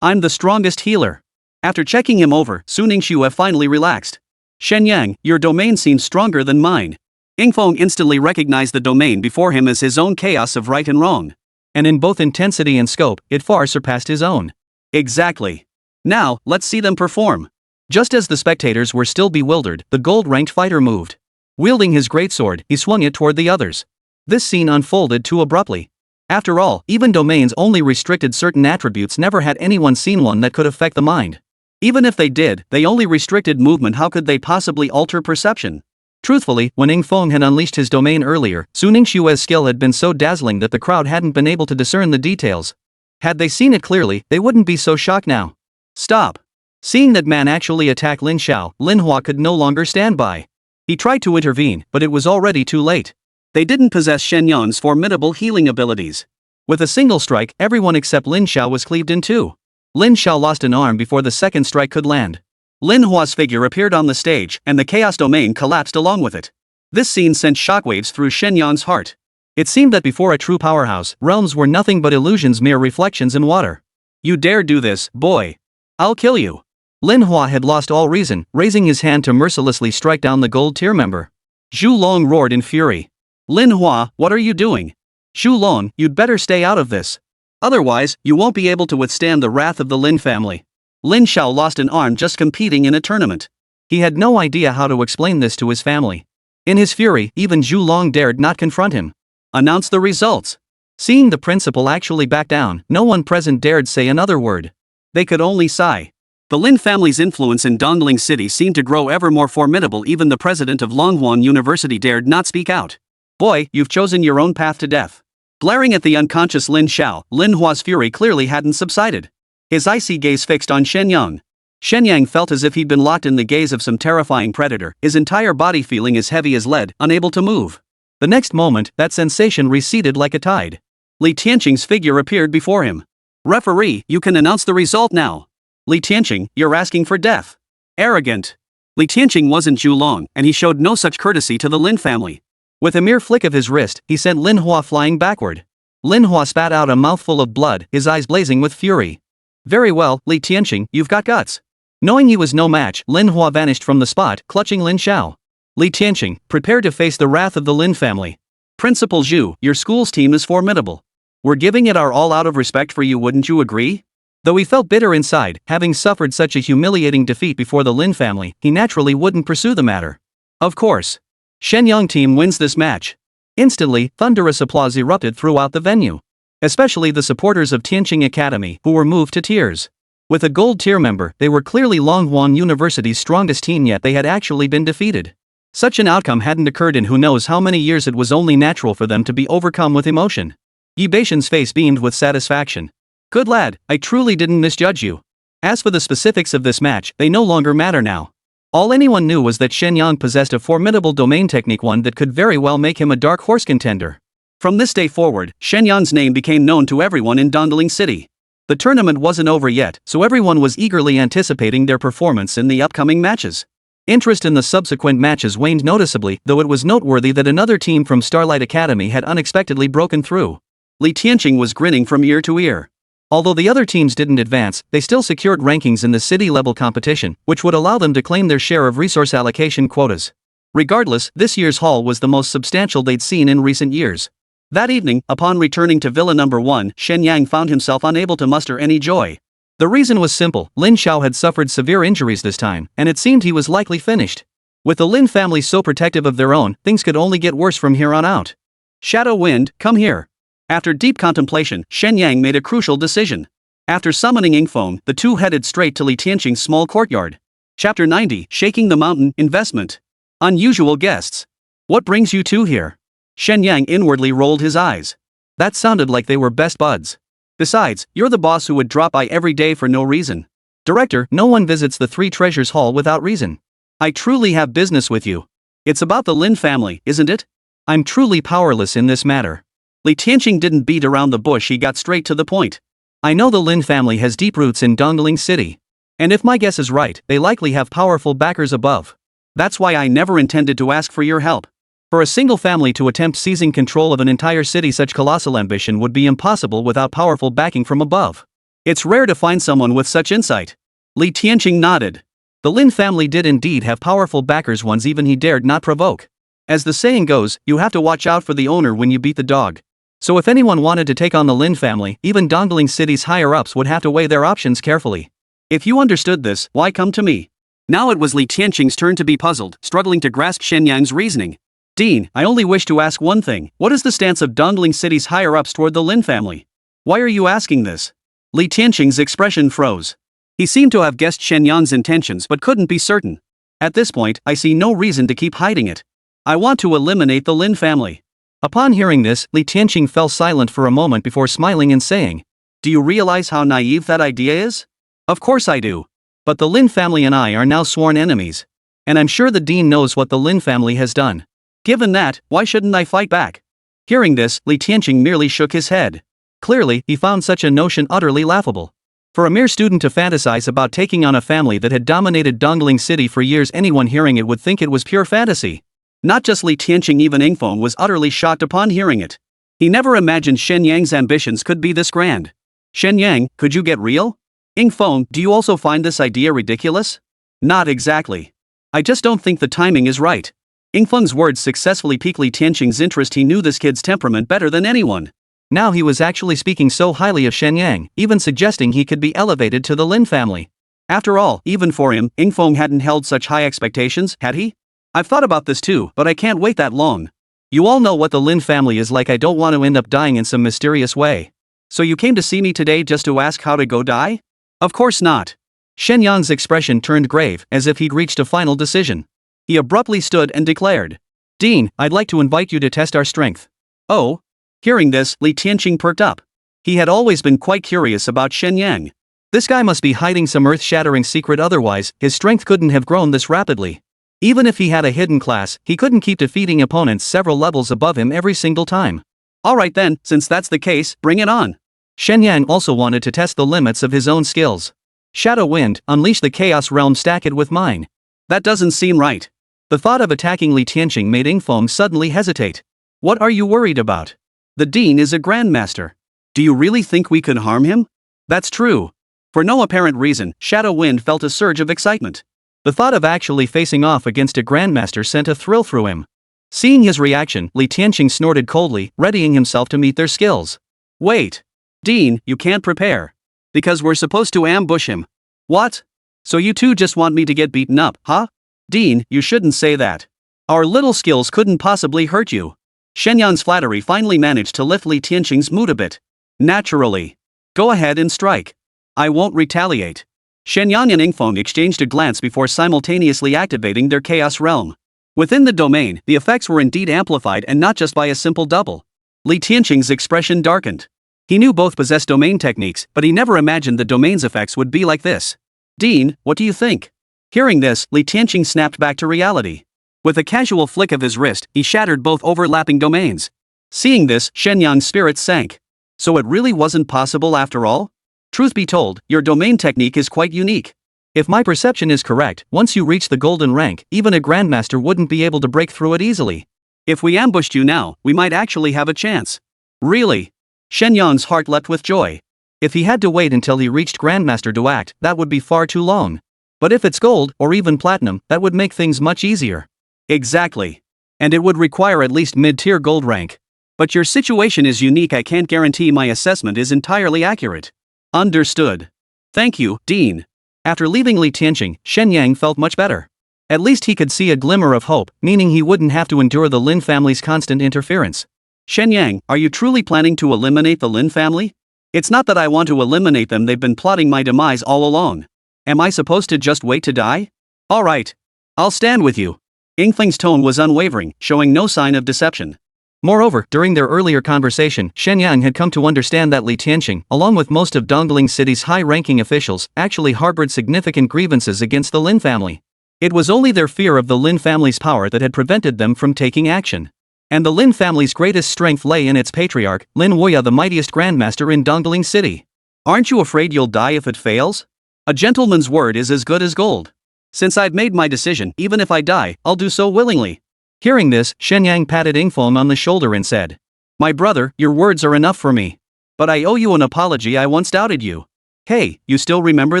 Speaker 2: I'm the strongest healer. After checking him over, Su Ningxue finally relaxed. Shen Yang, your domain seems stronger than mine. Ingfeng instantly recognized the domain before him as his own chaos of right and wrong. And in both intensity and scope, it far surpassed his own. Exactly. Now, let's see them perform. Just as the spectators were still bewildered, the gold-ranked fighter moved. Wielding his greatsword, he swung it toward the others. This scene unfolded too abruptly. After all, even domains only restricted certain attributes. Never had anyone seen one that could affect the mind. Even if they did, they only restricted movement. How could they possibly alter perception? Truthfully, when Ingfeng had unleashed his domain earlier, Su Ningxue's skill had been so dazzling that the crowd hadn't been able to discern the details. Had they seen it clearly, they wouldn't be so shocked now. Stop! Seeing that man actually attack Lin Xiao, Lin Hua could no longer stand by. He tried to intervene, but it was already too late. They didn't possess Shen Yang's formidable healing abilities. With a single strike, everyone except Lin Xiao was cleaved in two. Lin Xiao lost an arm before the second strike could land. Lin Hua's figure appeared on the stage, and the chaos domain collapsed along with it. This scene sent shockwaves through Shen Yang's heart. It seemed that before a true powerhouse, realms were nothing but illusions, mere reflections in water. You dare do this, boy? I'll kill you. Lin Hua had lost all reason, raising his hand to mercilessly strike down the gold tier member. Zhu Long roared in fury. Lin Hua, what are you doing? Zhu Long, you'd better stay out of this. Otherwise, you won't be able to withstand the wrath of the Lin family. Lin Xiao lost an arm just competing in a tournament. He had no idea how to explain this to his family. In his fury, even Zhu Long dared not confront him. Announce the results. Seeing the principal actually back down, no one present dared say another word. They could only sigh. The Lin family's influence in Dongling City seemed to grow ever more formidable. Even the president of Longhuan University dared not speak out. Boy, you've chosen your own path to death. Glaring at the unconscious Lin Xiao, Lin Hua's fury clearly hadn't subsided. His icy gaze fixed on Shen Yang. Shen Yang felt as if he'd been locked in the gaze of some terrifying predator, his entire body feeling as heavy as lead, unable to move. The next moment, that sensation receded like a tide. Li Tianqing's figure appeared before him. Referee, you can announce the result now. Li Tianqing, you're asking for death. Arrogant. Li Tianqing wasn't Zhu Long, and he showed no such courtesy to the Lin family. With a mere flick of his wrist, he sent Lin Hua flying backward. Lin Hua spat out a mouthful of blood, his eyes blazing with fury. Very well, Li Tianqing, you've got guts. Knowing he was no match, Lin Hua vanished from the spot, clutching Lin Xiao. Li Tianqing, prepare to face the wrath of the Lin family. Principal Zhu, your school's team is formidable. We're giving it our all out of respect for you, wouldn't you agree? Though he felt bitter inside, having suffered such a humiliating defeat before the Lin family, he naturally wouldn't pursue the matter. Of course. Shen Yang team wins this match. Instantly, thunderous applause erupted throughout the venue. Especially the supporters of Tianqing Academy, who were moved to tears. With a gold tier member, they were clearly Longhuan University's strongest team, yet they had actually been defeated. Such an outcome hadn't occurred in who knows how many years. It was only natural for them to be overcome with emotion. Yi Beishan's face beamed with satisfaction. Good lad, I truly didn't misjudge you. As for the specifics of this match, they no longer matter now. All anyone knew was that Shen Yang possessed a formidable domain technique, one that could very well make him a dark horse contender. From this day forward, Shen Yang's name became known to everyone in Dongling City. The tournament wasn't over yet, so everyone was eagerly anticipating their performance in the upcoming matches. Interest in the subsequent matches waned noticeably, though it was noteworthy that another team from Starlight Academy had unexpectedly broken through. Li Tianqing was grinning from ear to ear. Although the other teams didn't advance, they still secured rankings in the city-level competition, which would allow them to claim their share of resource allocation quotas. Regardless, this year's haul was the most substantial they'd seen in recent years. That evening, upon returning to Villa Number 1, Shen Yang found himself unable to muster any joy. The reason was simple: Lin Xiao had suffered severe injuries this time, and it seemed he was likely finished. With the Lin family so protective of their own, things could only get worse from here on out. Shadow Wind, come here. After deep contemplation, Shen Yang made a crucial decision. After summoning Ingfeng, the two headed straight to Li Tianqing's small courtyard. Chapter 90, Shaking the Mountain, Investment. Unusual guests. What brings you two here? Shen Yang inwardly rolled his eyes. That sounded like they were best buds. Besides, you're the boss who would drop by every day for no reason. Director, no one visits the Three Treasures Hall without reason. I truly have business with you. It's about the Lin family, isn't it? I'm truly powerless in this matter. Li Tianqing didn't beat around the bush, he got straight to the point. I know the Lin family has deep roots in Dongling City. And if my guess is right, they likely have powerful backers above. That's why I never intended to ask for your help. For a single family to attempt seizing control of an entire city, such colossal ambition would be impossible without powerful backing from above. It's rare to find someone with such insight. Li Tianqing nodded. The Lin family did indeed have powerful backers, ones even he dared not provoke. As the saying goes, you have to watch out for the owner when you beat the dog. So if anyone wanted to take on the Lin family, even Dongling City's higher-ups would have to weigh their options carefully. If you understood this, why come to me? Now it was Li Tianqing's turn to be puzzled, struggling to grasp Shen Yang's reasoning. Dean, I only wish to ask one thing. What is the stance of Dongling City's higher-ups toward the Lin family? Why are you asking this? Li Tianqing's expression froze. He seemed to have guessed Shen Yang's intentions but couldn't be certain. At this point, I see no reason to keep hiding it. I want to eliminate the Lin family. Upon hearing this, Li Tianqing fell silent for a moment before smiling and saying, Do you realize how naive that idea is? Of course I do. But the Lin family and I are now sworn enemies. And I'm sure the Dean knows what the Lin family has done. Given that, why shouldn't I fight back? Hearing this, Li Tianqing merely shook his head. Clearly, he found such a notion utterly laughable. For a mere student to fantasize about taking on a family that had dominated Dongling City for years, anyone hearing it would think it was pure fantasy. Not just Li Tianqing, even Ingfeng was utterly shocked upon hearing it. He never imagined Shen Yang's ambitions could be this grand. Shen Yang, could you get real? Ingfeng, do you also find this idea ridiculous? Not exactly. I just don't think the timing is right. Ingfeng's words successfully piqued Li Tianqing's interest. He knew this kid's temperament better than anyone. Now he was actually speaking so highly of Shen Yang, even suggesting he could be elevated to the Lin family. After all, even for him, Ingfeng hadn't held such high expectations, had he? I've thought about this too, but I can't wait that long. You all know what the Lin family is like. I don't want to end up dying in some mysterious way. So you came to see me today just to ask how to go die? Of course not. Shen Yang's expression turned grave, as if he'd reached a final decision. He abruptly stood and declared, Dean, I'd like to invite you to test our strength. Oh? Hearing this, Li Tianqing perked up. He had always been quite curious about Shen Yang. This guy must be hiding some earth-shattering secret, otherwise, his strength couldn't have grown this rapidly. Even if he had a hidden class, he couldn't keep defeating opponents several levels above him every single time. Alright then, since that's the case, bring it on. Shen Yang also wanted to test the limits of his own skills. Shadow Wind, unleash the Chaos Realm, stack it with mine. That doesn't seem right. The thought of attacking Li Tianqing made Ingfeng suddenly hesitate. What are you worried about? The Dean is a Grandmaster. Do you really think we could harm him? That's true. For no apparent reason, Shadow Wind felt a surge of excitement. The thought of actually facing off against a Grandmaster sent a thrill through him. Seeing his reaction, Li Tianqing snorted coldly, readying himself to meet their skills. Wait. Dean, you can't prepare. Because we're supposed to ambush him. What? So you two just want me to get beaten up, huh? Dean, you shouldn't say that. Our little skills couldn't possibly hurt you. Shen Yang's flattery finally managed to lift Li Tianqing's mood a bit. Naturally. Go ahead and strike. I won't retaliate. Shen Yang and Ingfeng exchanged a glance before simultaneously activating their Chaos Realm. Within the domain, the effects were indeed amplified, and not just by a simple double. Li Tianqing's expression darkened. He knew both possessed domain techniques, but he never imagined the domain's effects would be like this. Dean, what do you think? Hearing this, Li Tianqing snapped back to reality. With a casual flick of his wrist, he shattered both overlapping domains. Seeing this, Shen Yang's spirits sank. So it really wasn't possible after all? Truth be told, your domain technique is quite unique. If my perception is correct, once you reach the golden rank, even a Grandmaster wouldn't be able to break through it easily. If we ambushed you now, we might actually have a chance. Really? Shen Yang's heart leapt with joy. If he had to wait until he reached Grandmaster to act, that would be far too long. But if it's gold, or even platinum, that would make things much easier. Exactly. And it would require at least mid-tier gold rank. But your situation is unique. I can't guarantee my assessment is entirely accurate. Understood. Thank you, Dean. After leaving Li Tianqing, Shen Yang felt much better.
Speaker 1: At least he could see a glimmer of hope, meaning he wouldn't have to endure the Lin family's constant interference.
Speaker 2: Shen Yang, are you truly planning to eliminate the Lin family? It's not that I want to eliminate them, they've been plotting my demise all along. Am I supposed to just wait to die? Alright. I'll stand with you. Yingling's tone was unwavering, showing no sign of deception.
Speaker 1: Moreover, during their earlier conversation, Shen Yang had come to understand that Li Tianqing, along with most of Dongling City's high-ranking officials, actually harbored significant grievances against the Lin family. It was only their fear of the Lin family's power that had prevented them from taking action. And the Lin family's greatest strength lay in its patriarch, Lin Wuya, the mightiest grandmaster in Dongling City.
Speaker 2: Aren't you afraid you'll die if it fails? A gentleman's word is as good as gold. Since I've made my decision, even if I die, I'll do so willingly.
Speaker 1: Hearing this, Shen Yang patted Yingfeng on the shoulder and said,
Speaker 2: My brother, your words are enough for me. But I owe you an apology, I once doubted you. Hey, you still remember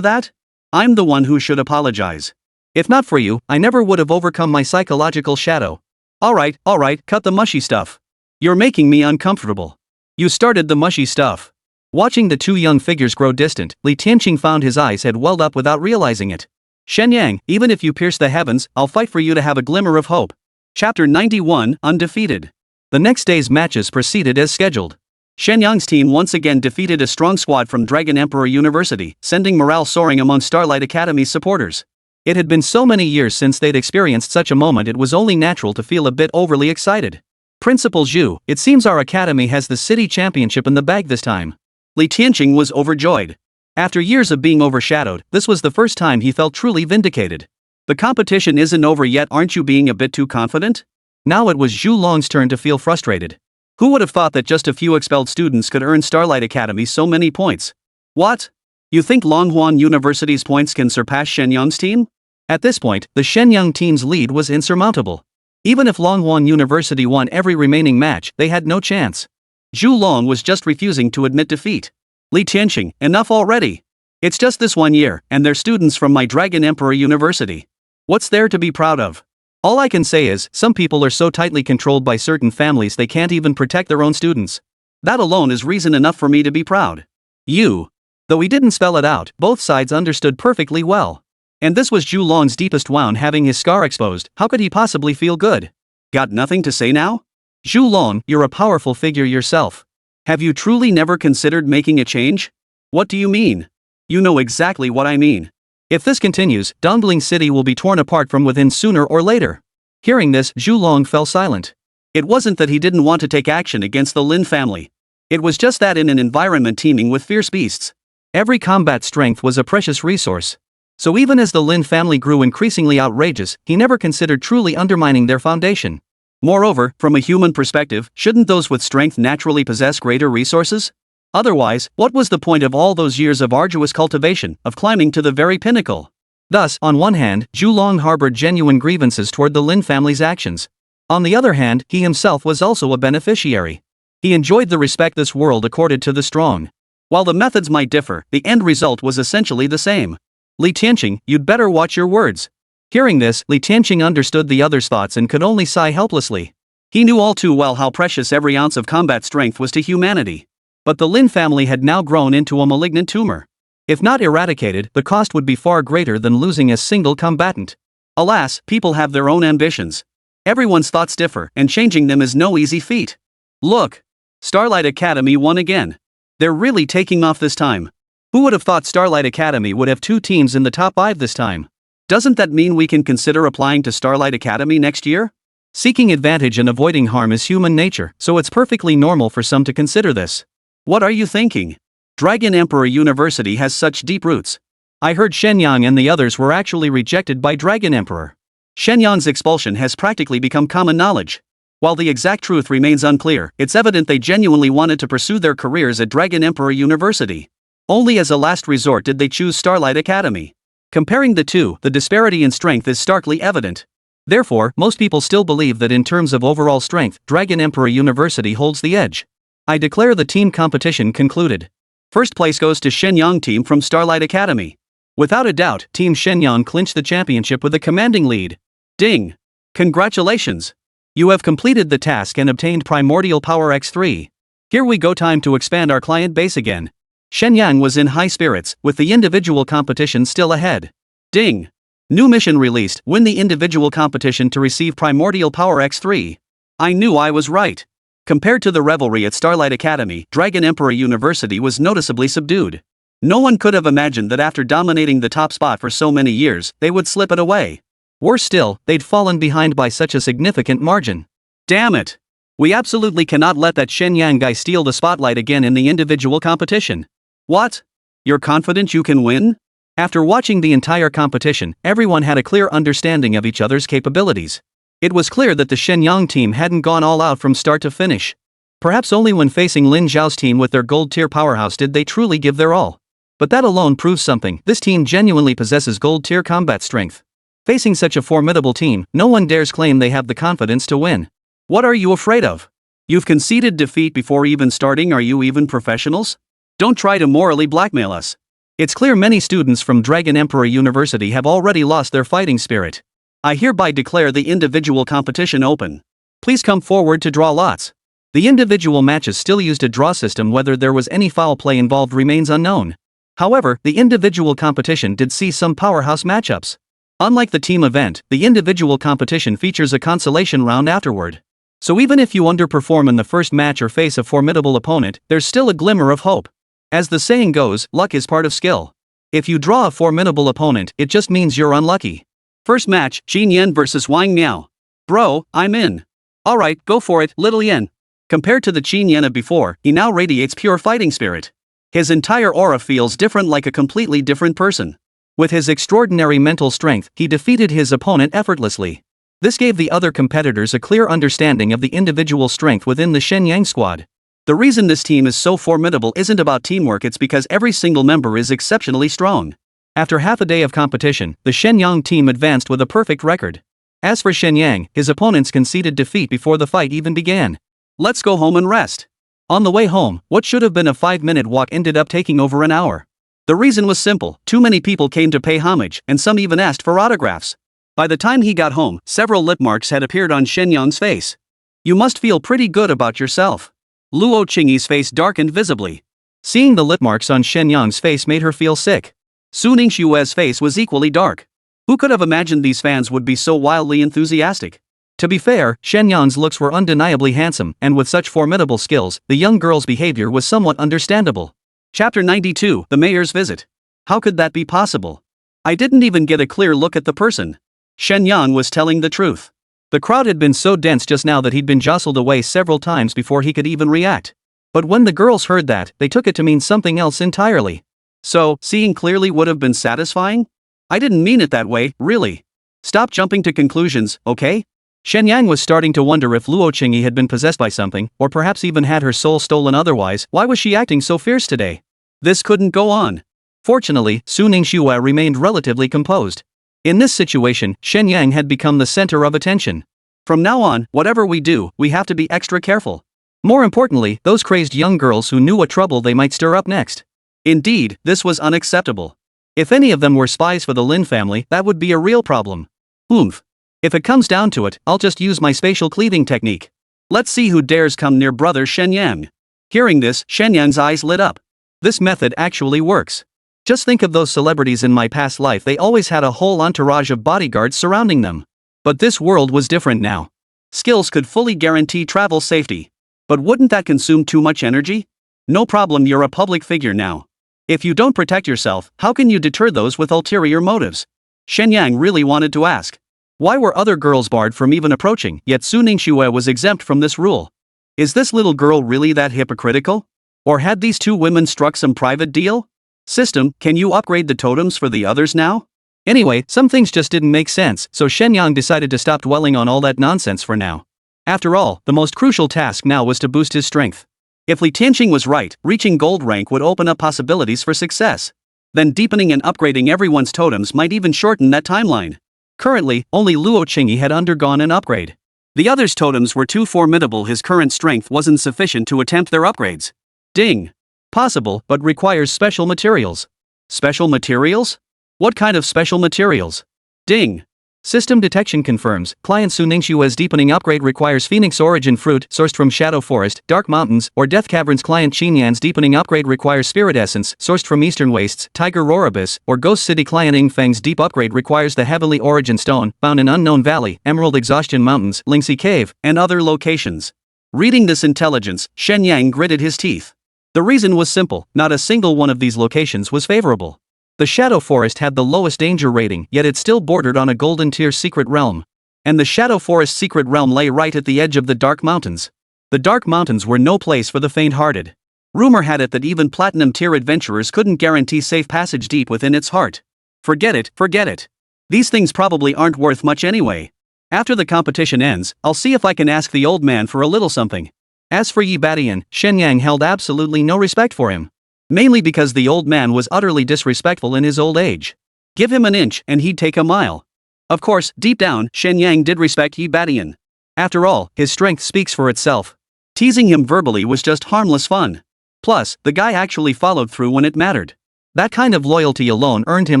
Speaker 2: that? I'm the one who should apologize.
Speaker 1: If not for you, I never would have overcome my psychological shadow.
Speaker 2: Alright, cut the mushy stuff. You're making me uncomfortable.
Speaker 1: You started the mushy stuff. Watching the two young figures grow distant, Li Tianqing found his eyes had welled up without realizing it.
Speaker 2: Shen Yang, even if you pierce the heavens, I'll fight for you to have a glimmer of hope. Chapter 91, Undefeated.
Speaker 1: The next day's matches proceeded as scheduled.
Speaker 2: Shen Yang's team once again defeated a strong squad from Dragon Emperor University, sending morale soaring among Starlight Academy's supporters.
Speaker 1: It had been so many years since they'd experienced such a moment, it was only natural to feel a bit overly excited. Principal Zhu, it seems our academy has the city championship in the bag this time.
Speaker 2: Li Tianqing was overjoyed. After years of being overshadowed, this was the first time he felt truly vindicated. The competition isn't over yet, aren't you being a bit too confident?
Speaker 1: Now it was Zhu Long's turn to feel frustrated.
Speaker 2: Who would have thought that just a few expelled students could earn Starlight Academy so many points? What? You think Longhuan University's points can surpass Shen Yang's team?
Speaker 1: At this point, the Shen Yang team's lead was insurmountable. Even if Longhuan University won every remaining match, they had no chance.
Speaker 2: Zhu Long was just refusing to admit defeat. Li Tianqing, enough already. It's just this 1 year, and they're students from my Dragon Emperor University. What's there to be proud of?
Speaker 1: All I can say is, some people are so tightly controlled by certain families they can't even protect their own students.
Speaker 2: That alone is reason enough for me to be proud.
Speaker 1: You. Though he didn't spell it out, both sides understood perfectly well. And this was Zhu Long's deepest wound, having his scar exposed. How could he possibly feel good?
Speaker 2: Got nothing to say now?
Speaker 1: Zhu Long, you're a powerful figure yourself.
Speaker 2: Have you truly never considered making a change? What do you mean? You know exactly what I mean.
Speaker 1: If this continues, Dongling City will be torn apart from within sooner or later. Hearing this, Zhu Long fell silent.
Speaker 2: It wasn't that he didn't want to take action against the Lin family. It was just that in an environment teeming with fierce beasts,
Speaker 1: every combat strength was a precious resource. So even as the Lin family grew increasingly outrageous, he never considered truly undermining their foundation.
Speaker 2: Moreover, from a human perspective, shouldn't those with strength naturally possess greater resources? Otherwise, what was the point of all those years of arduous cultivation, of climbing to the very pinnacle?
Speaker 1: Thus, on one hand, Zhu Long harbored genuine grievances toward the Lin family's actions. On the other hand, he himself was also a beneficiary. He enjoyed the respect this world accorded to the strong.
Speaker 2: While the methods might differ, the end result was essentially the same.
Speaker 1: Li Tianqing, you'd better watch your words. Hearing this, Li Tianqing understood the other's thoughts and could only sigh helplessly.
Speaker 2: He knew all too well how precious every ounce of combat strength was to humanity.
Speaker 1: But the Lin family had now grown into a malignant tumor. If not eradicated, the cost would be far greater than losing a single combatant.
Speaker 2: Alas, people have their own ambitions. Everyone's thoughts differ, and changing them is no easy feat. Look! Starlight Academy won again. They're really taking off this time.
Speaker 1: Who would have thought Starlight Academy would have 2 teams in the top 5 this time?
Speaker 2: Doesn't that mean we can consider applying to Starlight Academy next year?
Speaker 1: Seeking advantage and avoiding harm is human nature, so it's perfectly normal for some to consider this.
Speaker 2: What are you thinking? Dragon Emperor University has such deep roots.
Speaker 1: I heard Shen Yang and the others were actually rejected by Dragon Emperor.
Speaker 2: Shen Yang's expulsion has practically become common knowledge. While the exact truth remains unclear, it's evident they genuinely wanted to pursue their careers at Dragon Emperor University. Only as a last resort did they choose Starlight Academy. Comparing the two, the disparity in strength is starkly evident. Therefore, most people still believe that in terms of overall strength, Dragon Emperor University holds the edge. I declare the team competition concluded. First place goes to Shen Yang team from Starlight Academy. Without a doubt, Team Shen Yang clinched the championship with a commanding lead. Ding! Congratulations! You have completed the task and obtained Primordial Power X3. Here we go, time to expand our client base again. Shen Yang was in high spirits, with the individual competition still ahead. Ding! New mission released, win the individual competition to receive Primordial Power X3. I knew I was right. Compared to the revelry at Starlight Academy, Dragon Emperor University was noticeably subdued. No one could have imagined that after dominating the top spot for so many years, they would slip it away.
Speaker 1: Worse still, they'd fallen behind by such a significant margin.
Speaker 2: Damn it! We absolutely cannot let that Shen Yang guy steal the spotlight again in the individual competition. What? You're confident you can win?
Speaker 1: After watching the entire competition, everyone had a clear understanding of each other's capabilities. It was clear that the Shen Yang team hadn't gone all out from start to finish. Perhaps only when facing Lin Zhao's team with their gold-tier powerhouse did they truly give their all. But that alone proves something: this team genuinely possesses gold-tier combat strength. Facing such a formidable team, no one dares claim they have the confidence to win.
Speaker 2: What are you afraid of? You've conceded defeat before even starting. Are you even professionals? Don't try to morally blackmail us.
Speaker 1: It's clear many students from Dragon Emperor University have already lost their fighting spirit.
Speaker 2: I hereby declare the individual competition open. Please come forward to draw lots.
Speaker 1: The individual matches still used a draw system. Whether there was any foul play involved remains unknown. However, the individual competition did see some powerhouse matchups. Unlike the team event, the individual competition features a consolation round afterward. So even if you underperform in the first match or face a formidable opponent, there's still a glimmer of hope. As the saying goes, luck is part of skill. If you draw a formidable opponent, it just means you're unlucky.
Speaker 2: First match, Jin Yan vs Wang Miao. Bro, I'm in. Alright, go for it, little Yan. Compared to the Qin Yan of before, he now radiates pure fighting spirit. His entire aura feels different, like a completely different person.
Speaker 1: With his extraordinary mental strength, he defeated his opponent effortlessly. This gave the other competitors a clear understanding of the individual strength within the Shen Yang squad.
Speaker 2: The reason this team is so formidable isn't about teamwork, it's because every single member is exceptionally strong.
Speaker 1: After half a day of competition, the Shen Yang team advanced with a perfect record. As for Shen Yang, his opponents conceded defeat before the fight even began.
Speaker 2: Let's go home and rest.
Speaker 1: On the way home, what should have been a 5-minute walk ended up taking over an hour.
Speaker 2: The reason was simple: too many people came to pay homage, and some even asked for autographs. By the time he got home, several lip marks had appeared on Shen Yang's face. You must feel pretty good about yourself. Luo Qingyi's face darkened visibly.
Speaker 1: Seeing the lip marks on Shen Yang's face made her feel sick.
Speaker 2: Su Ningxue's face was equally dark. Who could have imagined these fans would be so wildly enthusiastic?
Speaker 1: To be fair, Shen Yang's looks were undeniably handsome, and with such formidable skills, the young girl's behavior was somewhat understandable.
Speaker 2: Chapter 92, The Mayor's Visit. How could that be possible? I didn't even get a clear look at the person. Shen Yang was telling the truth.
Speaker 1: The crowd had been so dense just now that he'd been jostled away several times before he could even react. But when the girls heard that, they took it to mean something else entirely.
Speaker 2: So, seeing clearly would have been satisfying? I didn't mean it that way, really. Stop jumping to conclusions, okay?
Speaker 1: Shen Yang was starting to wonder if Luo Qingyi had been possessed by something, or perhaps even had her soul stolen. Otherwise, why was she acting so fierce today?
Speaker 2: This couldn't go on.
Speaker 1: Fortunately, Su Ningxue remained relatively composed. In this situation, Shen Yang had become the center of attention.
Speaker 2: From now on, whatever we do, we have to be extra careful.
Speaker 1: More importantly, those crazed young girls who knew what trouble they might stir up next.
Speaker 2: Indeed, this was unacceptable.
Speaker 1: If any of them were spies for the Lin family, that would be a real problem.
Speaker 2: Oomph.
Speaker 1: If it comes down to it, I'll just use my spatial cleaving technique.
Speaker 2: Let's see who dares come near brother Shen Yang. Hearing this, Shen Yang's eyes lit up.
Speaker 1: This method actually works. Just think of those celebrities in my past life, they always had a whole entourage of bodyguards surrounding them. But this world was different now.
Speaker 2: Skills could fully guarantee travel safety. But wouldn't that consume too much energy? No problem, you're a public figure now. If you don't protect yourself, how can you deter those with ulterior motives? Shen Yang really wanted to ask. Why were other girls barred from even approaching, yet Su Ningxue was exempt from this rule? Is this little girl really that hypocritical? Or had these two women struck some private deal? System, can you upgrade the totems for the others now?
Speaker 1: Anyway, some things just didn't make sense, so Shen Yang decided to stop dwelling on all that nonsense for now. After all, the most crucial task now was to boost his strength. If Li Tianqing was right, reaching gold rank would open up possibilities for success. Then deepening and upgrading everyone's totems might even shorten that timeline. Currently, only Luo Qingyi had undergone an upgrade. The others' totems were too formidable, his current strength wasn't sufficient to attempt their upgrades. Ding. Possible, but requires special materials.
Speaker 2: Special materials? What kind of special materials? Ding.
Speaker 1: System detection confirms, client Su Ningxue's deepening upgrade requires Phoenix origin fruit sourced from Shadow Forest, Dark Mountains, or Death Caverns. Client Qianyan's deepening upgrade requires spirit essence sourced from Eastern Wastes, Tiger Roribus, or Ghost City. Client Yingfeng's deep upgrade requires the Heavenly Origin Stone, found in Unknown Valley, Emerald Exhaustion Mountains, Lingxi Cave, and other locations. Reading this intelligence, Shen Yang gritted his teeth. The reason was simple, not a single one of these locations was favorable. The Shadow Forest had the lowest danger rating, yet it still bordered on a golden tier secret realm. And the Shadow Forest secret realm lay right at the edge of the Dark Mountains. The Dark Mountains were no place for the faint-hearted. Rumor had it that even platinum tier adventurers couldn't guarantee safe passage deep within its heart. Forget it. These things probably aren't worth much anyway. After the competition ends, I'll see if I can ask the old man for a little something. As for Yi Badian, Shen Yang held absolutely no respect for him. Mainly because the old man was utterly disrespectful in his old age. Give him an inch and he'd take a mile. Of course, deep down, Shen Yang did respect Yi Badian. After all, his strength speaks for itself. Teasing him verbally was just harmless fun. Plus, the guy actually followed through when it mattered. That kind of loyalty alone earned him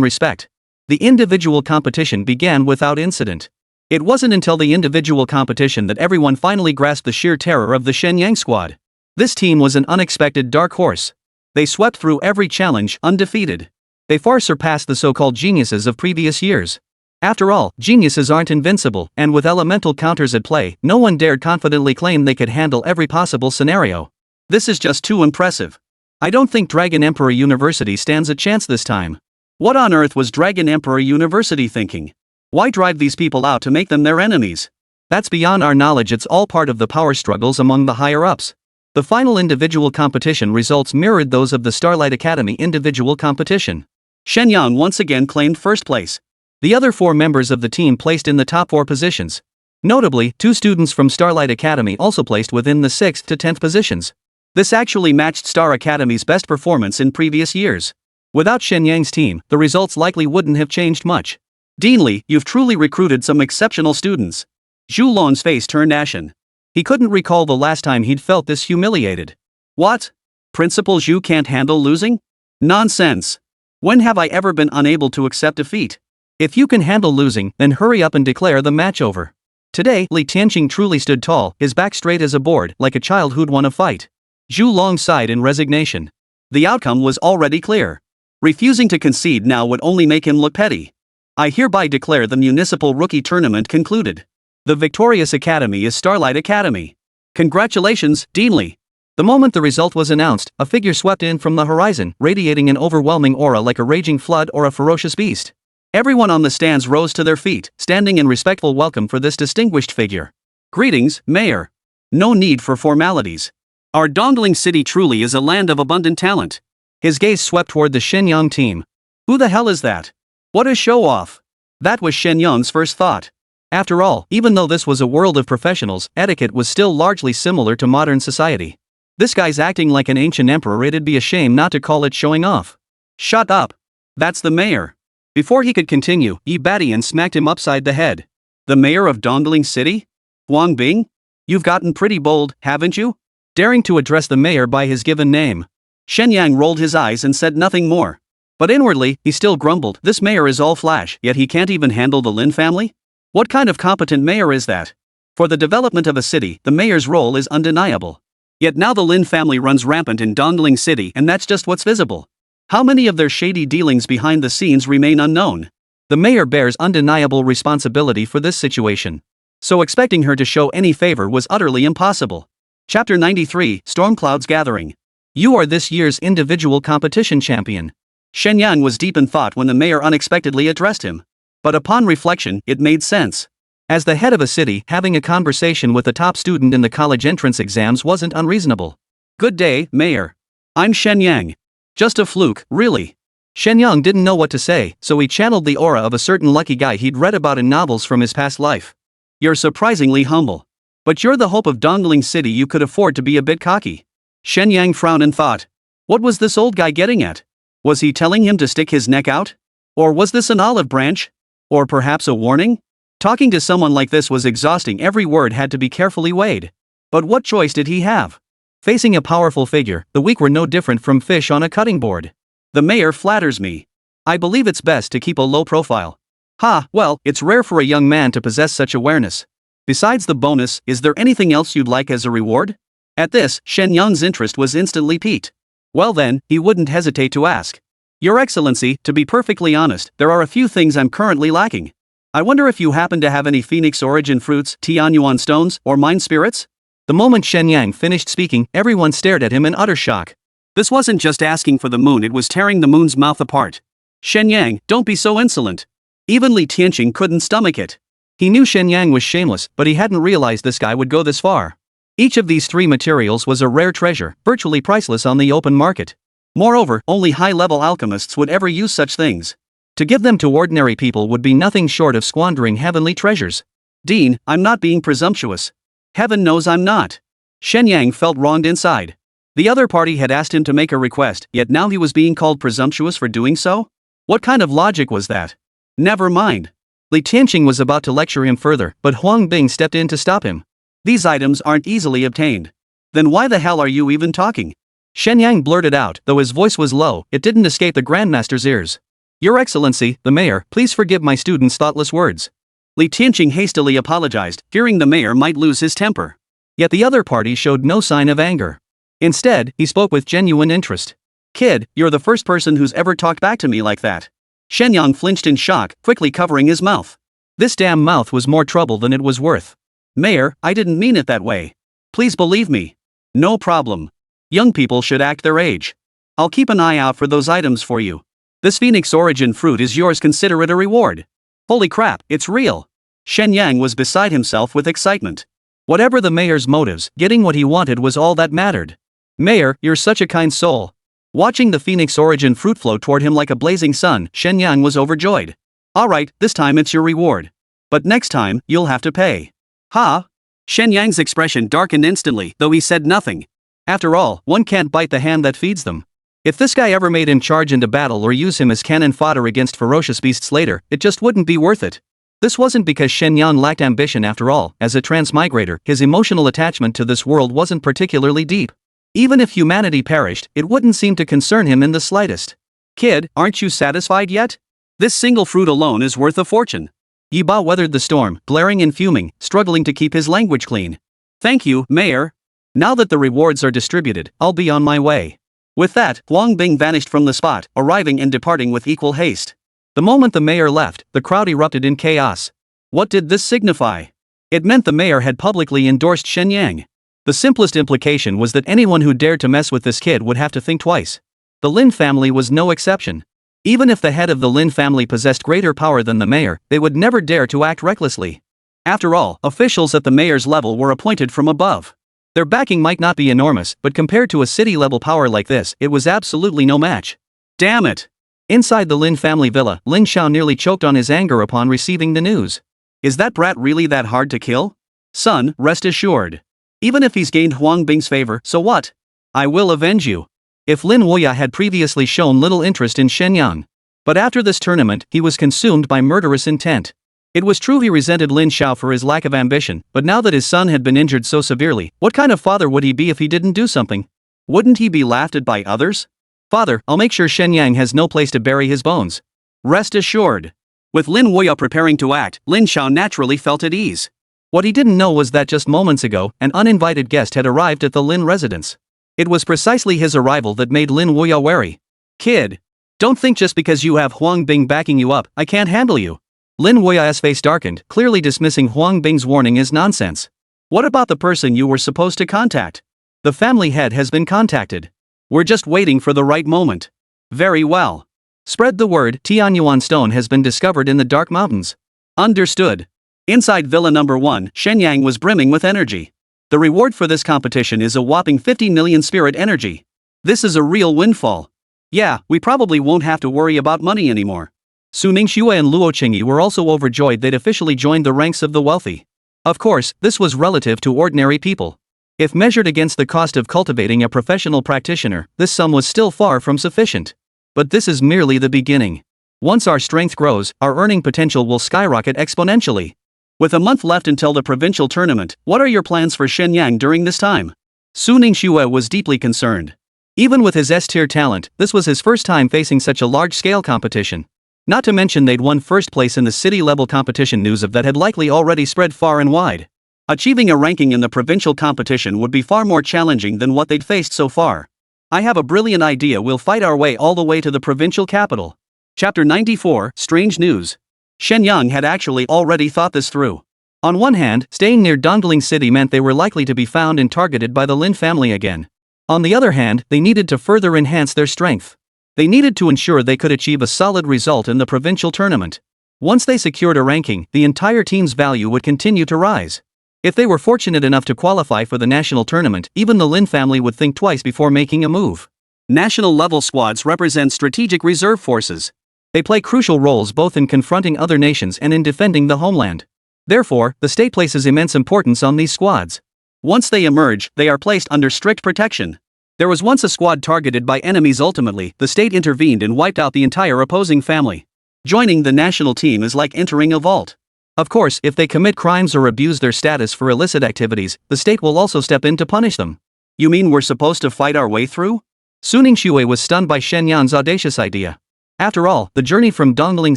Speaker 1: respect. The individual competition began without incident. It wasn't until the individual competition that everyone finally grasped the sheer terror of the Shen Yang squad. This team was an unexpected dark horse. They swept through every challenge undefeated. They far surpassed the so-called geniuses of previous years. After all, geniuses aren't invincible, and with elemental counters at play, no one dared confidently claim they could handle every possible scenario. This is just too impressive. I don't think Dragon Emperor University stands a chance this time. What on earth was Dragon Emperor University thinking? Why drive these people out to make them their enemies? That's beyond our knowledge. It's all part of the power struggles among the higher-ups. The final individual competition results mirrored those of the Starlight Academy individual competition. Shen Yang once again claimed first place. The other 4 members of the team placed in the top 4 positions. Notably, 2 students from Starlight Academy also placed within the 6th to 10th positions. This actually matched Star Academy's best performance in previous years. Without Shen Yang's team, the results likely wouldn't have changed much. Deanly, you've truly recruited some exceptional students. Zhu Lon's face turned ashen. He couldn't recall the last time he'd felt this humiliated. What? Principal Zhu can't handle losing? Nonsense. When have I ever been unable to accept defeat? If you can handle losing, then hurry up and declare the match over. Today, Li Tianqing truly stood tall, his back straight as a board, like a child who'd won a fight. Zhu Long sighed in resignation. The outcome was already clear. Refusing to concede now would only make him look petty. I hereby declare the municipal rookie tournament concluded. The victorious academy is Starlight Academy. Congratulations, Deanly. The moment the result was announced, a figure swept in from the horizon, radiating an overwhelming aura like a raging flood or a ferocious beast. Everyone on the stands rose to their feet, standing in respectful welcome for this distinguished figure. Greetings, Mayor. No need for formalities. Our Dongling City truly is a land of abundant talent. His gaze swept toward the Shen Yang team. Who the hell is that? What a show-off. That was Shen Yang's first thought. After all, even though this was a world of professionals, etiquette was still largely similar to modern society. This guy's acting like an ancient emperor. It'd be a shame not to call it showing off. Shut up. That's the mayor. Before he could continue, Yi Badian smacked him upside the head. The mayor of Dongling City? Huang Bing? You've gotten pretty bold, haven't you? Daring to address the mayor by his given name. Shen Yang rolled his eyes and said nothing more. But inwardly, he still grumbled, this mayor is all flash, yet he can't even handle the Lin family? What kind of competent mayor is that? For the development of a city, the mayor's role is undeniable. Yet now the Lin family runs rampant in Dongling City, and that's just what's visible. How many of their shady dealings behind the scenes remain unknown? The mayor bears undeniable responsibility for this situation. So expecting her to show any favor was utterly impossible. Chapter 93, Storm Clouds Gathering. You are this year's individual competition champion. Shen Yang was deep in thought when the mayor unexpectedly addressed him. But upon reflection, it made sense. As the head of a city, having a conversation with a top student in the college entrance exams wasn't unreasonable. Good day, Mayor. I'm Shen Yang. Just a fluke, really. Shen Yang didn't know what to say, so he channeled the aura of a certain lucky guy he'd read about in novels from his past life. You're surprisingly humble. But you're the hope of Dongling City. You could afford to be a bit cocky. Shen Yang frowned and thought. What was this old guy getting at? Was he telling him to stick his neck out? Or was this an olive branch? Or perhaps a warning? Talking to someone like this was exhausting. Every word had to be carefully weighed. But what choice did he have? Facing a powerful figure, the weak were no different from fish on a cutting board. The mayor flatters me. I believe it's best to keep a low profile.
Speaker 2: Ha, well, it's rare for a young man to possess such awareness. Besides the bonus, is there anything else you'd like as a reward? At this, Shen Yang's interest was instantly piqued. Well then, he wouldn't hesitate to ask. Your Excellency, to be perfectly honest, there are a few things I'm currently lacking. I wonder if you happen to have any Phoenix origin fruits, Tianyuan stones, or mind spirits?
Speaker 1: The moment Shen Yang finished speaking, everyone stared at him in utter shock.
Speaker 2: This wasn't just asking for the moon, it was tearing the moon's mouth apart. Shen Yang, don't be so insolent. Even Li Tianqing couldn't stomach it.
Speaker 1: He knew Shen Yang was shameless, but he hadn't realized this guy would go this far. Each of these three materials was a rare treasure, virtually priceless on the open market. Moreover, only high-level alchemists would ever use such things. To give them to ordinary people would be nothing short of squandering heavenly treasures.
Speaker 2: Dean, I'm not being presumptuous. Heaven knows I'm not. Shen Yang felt wronged inside. The other party had asked him to make a request, yet now he was being called presumptuous for doing so? What kind of logic was that? Never mind.
Speaker 1: Li Tianqing was about to lecture him further, but Huang Bing stepped in to stop him.
Speaker 2: These items aren't easily obtained. Then why the hell are you even talking?
Speaker 1: Shen Yang blurted out, though his voice was low, it didn't escape the Grandmaster's ears. Your Excellency, the mayor, please forgive my student's thoughtless words.
Speaker 2: Li Tianqing hastily apologized, fearing the mayor might lose his temper.
Speaker 1: Yet the other party showed no sign of anger. Instead, he spoke with genuine interest.
Speaker 2: Kid, you're the first person who's ever talked back to me like that. Shen Yang flinched in shock, quickly covering his mouth.
Speaker 1: This damn mouth was more trouble than it was worth.
Speaker 2: Mayor, I didn't mean it that way. Please believe me. No problem. Young people should act their age. I'll keep an eye out for those items for you. This Phoenix origin fruit is yours, consider it a reward. Holy crap, it's real. Shen Yang was beside himself with excitement.
Speaker 1: Whatever the mayor's motives, getting what he wanted was all that mattered. Mayor, you're such a kind soul. Watching the Phoenix origin fruit flow toward him like a blazing sun, Shen Yang was overjoyed.
Speaker 2: Alright, this time it's your reward. But next time, you'll have to pay. Ha? Shen Yang's expression darkened instantly, though he said nothing.
Speaker 1: After all, one can't bite the hand that feeds them. If this guy ever made him charge into battle or use him as cannon fodder against ferocious beasts later, it just wouldn't be worth it. This wasn't because Shen Yang lacked ambition after all. As a transmigrator, his emotional attachment to this world wasn't particularly deep. Even if humanity perished, it wouldn't seem to concern him in the slightest.
Speaker 2: Kid, aren't you satisfied yet? This single fruit alone is worth a fortune.
Speaker 1: Yi Ba weathered the storm, glaring and fuming, struggling to keep his language clean.
Speaker 2: Thank you, Mayor.
Speaker 1: Now that the rewards are distributed, I'll be on my way.
Speaker 2: With that, Huang Bing vanished from the spot, arriving and departing with equal haste.
Speaker 1: The moment the mayor left, the crowd erupted in chaos.
Speaker 2: What did this signify? It meant the mayor had publicly endorsed Shen Yang.
Speaker 1: The simplest implication was that anyone who dared to mess with this kid would have to think twice. The Lin family was no exception. Even if the head of the Lin family possessed greater power than the mayor, they would never dare to act recklessly. After all, officials at the mayor's level were appointed from above. Their backing might not be enormous, but compared to a city-level power like this, it was absolutely no match.
Speaker 2: Damn it!
Speaker 1: Inside the Lin family villa, Lin Xiao nearly choked on his anger upon receiving the news.
Speaker 2: Is that brat really that hard to kill? Son, rest assured. Even if he's gained Huang Bing's favor, so what? I will avenge you.
Speaker 1: If Lin Wuya had previously shown little interest in Shen Yang. But after this tournament, he was consumed by murderous intent. It was true he resented Lin Xiao for his lack of ambition, but now that his son had been injured so severely, what kind of father would he be if he didn't do something? Wouldn't he be laughed at by others? Father, I'll make sure Shen Yang has no place to bury his bones.
Speaker 2: Rest assured. With Lin Wuya preparing to act, Lin Xiao naturally felt at ease.
Speaker 1: What he didn't know was that just moments ago, an uninvited guest had arrived at the Lin residence. It was precisely his arrival that made Lin Wuya wary. Kid, don't think just because you have Huang Bing backing you up, I can't handle you. Lin Wuya's face darkened, clearly dismissing Huang Bing's warning as nonsense. What about the person you were supposed to contact? The family head has been contacted. We're just waiting for the right moment. Very well. Spread the word, Tianyuan stone has been discovered in the Dark Mountains.
Speaker 2: Understood. Inside Villa Number 1, Shen Yang was brimming with energy. The reward for this competition is a whopping 50 million spirit energy. This is a real windfall. Yeah, we probably won't have to worry about money anymore.
Speaker 1: Su Ningxue and Luo Qingyi were also overjoyed they'd officially joined the ranks of the wealthy. Of course, this was relative to ordinary people. If measured against the cost of cultivating a professional practitioner, this sum was still far from sufficient. But this is merely the beginning. Once our strength grows, our earning potential will skyrocket exponentially.
Speaker 2: With a month left until the provincial tournament, what are your plans for Shen Yang during this time? Su Ningxue was deeply concerned.
Speaker 1: Even with his S-tier talent, this was his first time facing such a large-scale competition.
Speaker 2: Not to mention they'd won first place in the city-level competition news of that had likely already spread far and wide. Achieving a ranking in the provincial competition would be far more challenging than what they'd faced so far. I have a brilliant idea. We'll fight our way all the way to the provincial capital. Chapter 94, Strange News. Shen Yang had actually already thought this through. On one hand, staying near Dongling City meant they were likely to be found and targeted by the Lin family again. On the other hand, they needed to further enhance their strength. They needed to ensure they could achieve a solid result in the provincial tournament. Once they secured a ranking, the entire team's value would continue to rise. If they were fortunate enough to qualify for the national tournament, even the Lin family would think twice before making a move. National-level squads represent strategic reserve forces. They play crucial roles both in confronting other nations and in defending the homeland. Therefore, the state places immense importance on these squads. Once they emerge, they are placed under strict protection. There was once a squad targeted by enemies. Ultimately, the state intervened and wiped out the entire opposing family. Joining the national team is like entering a vault. Of course, if they commit crimes or abuse their status for illicit activities, the state will also step in to punish them. You mean we're supposed to fight our way through? Su Ningxue was stunned by Shen Yang's audacious idea. After all, the journey from Dongling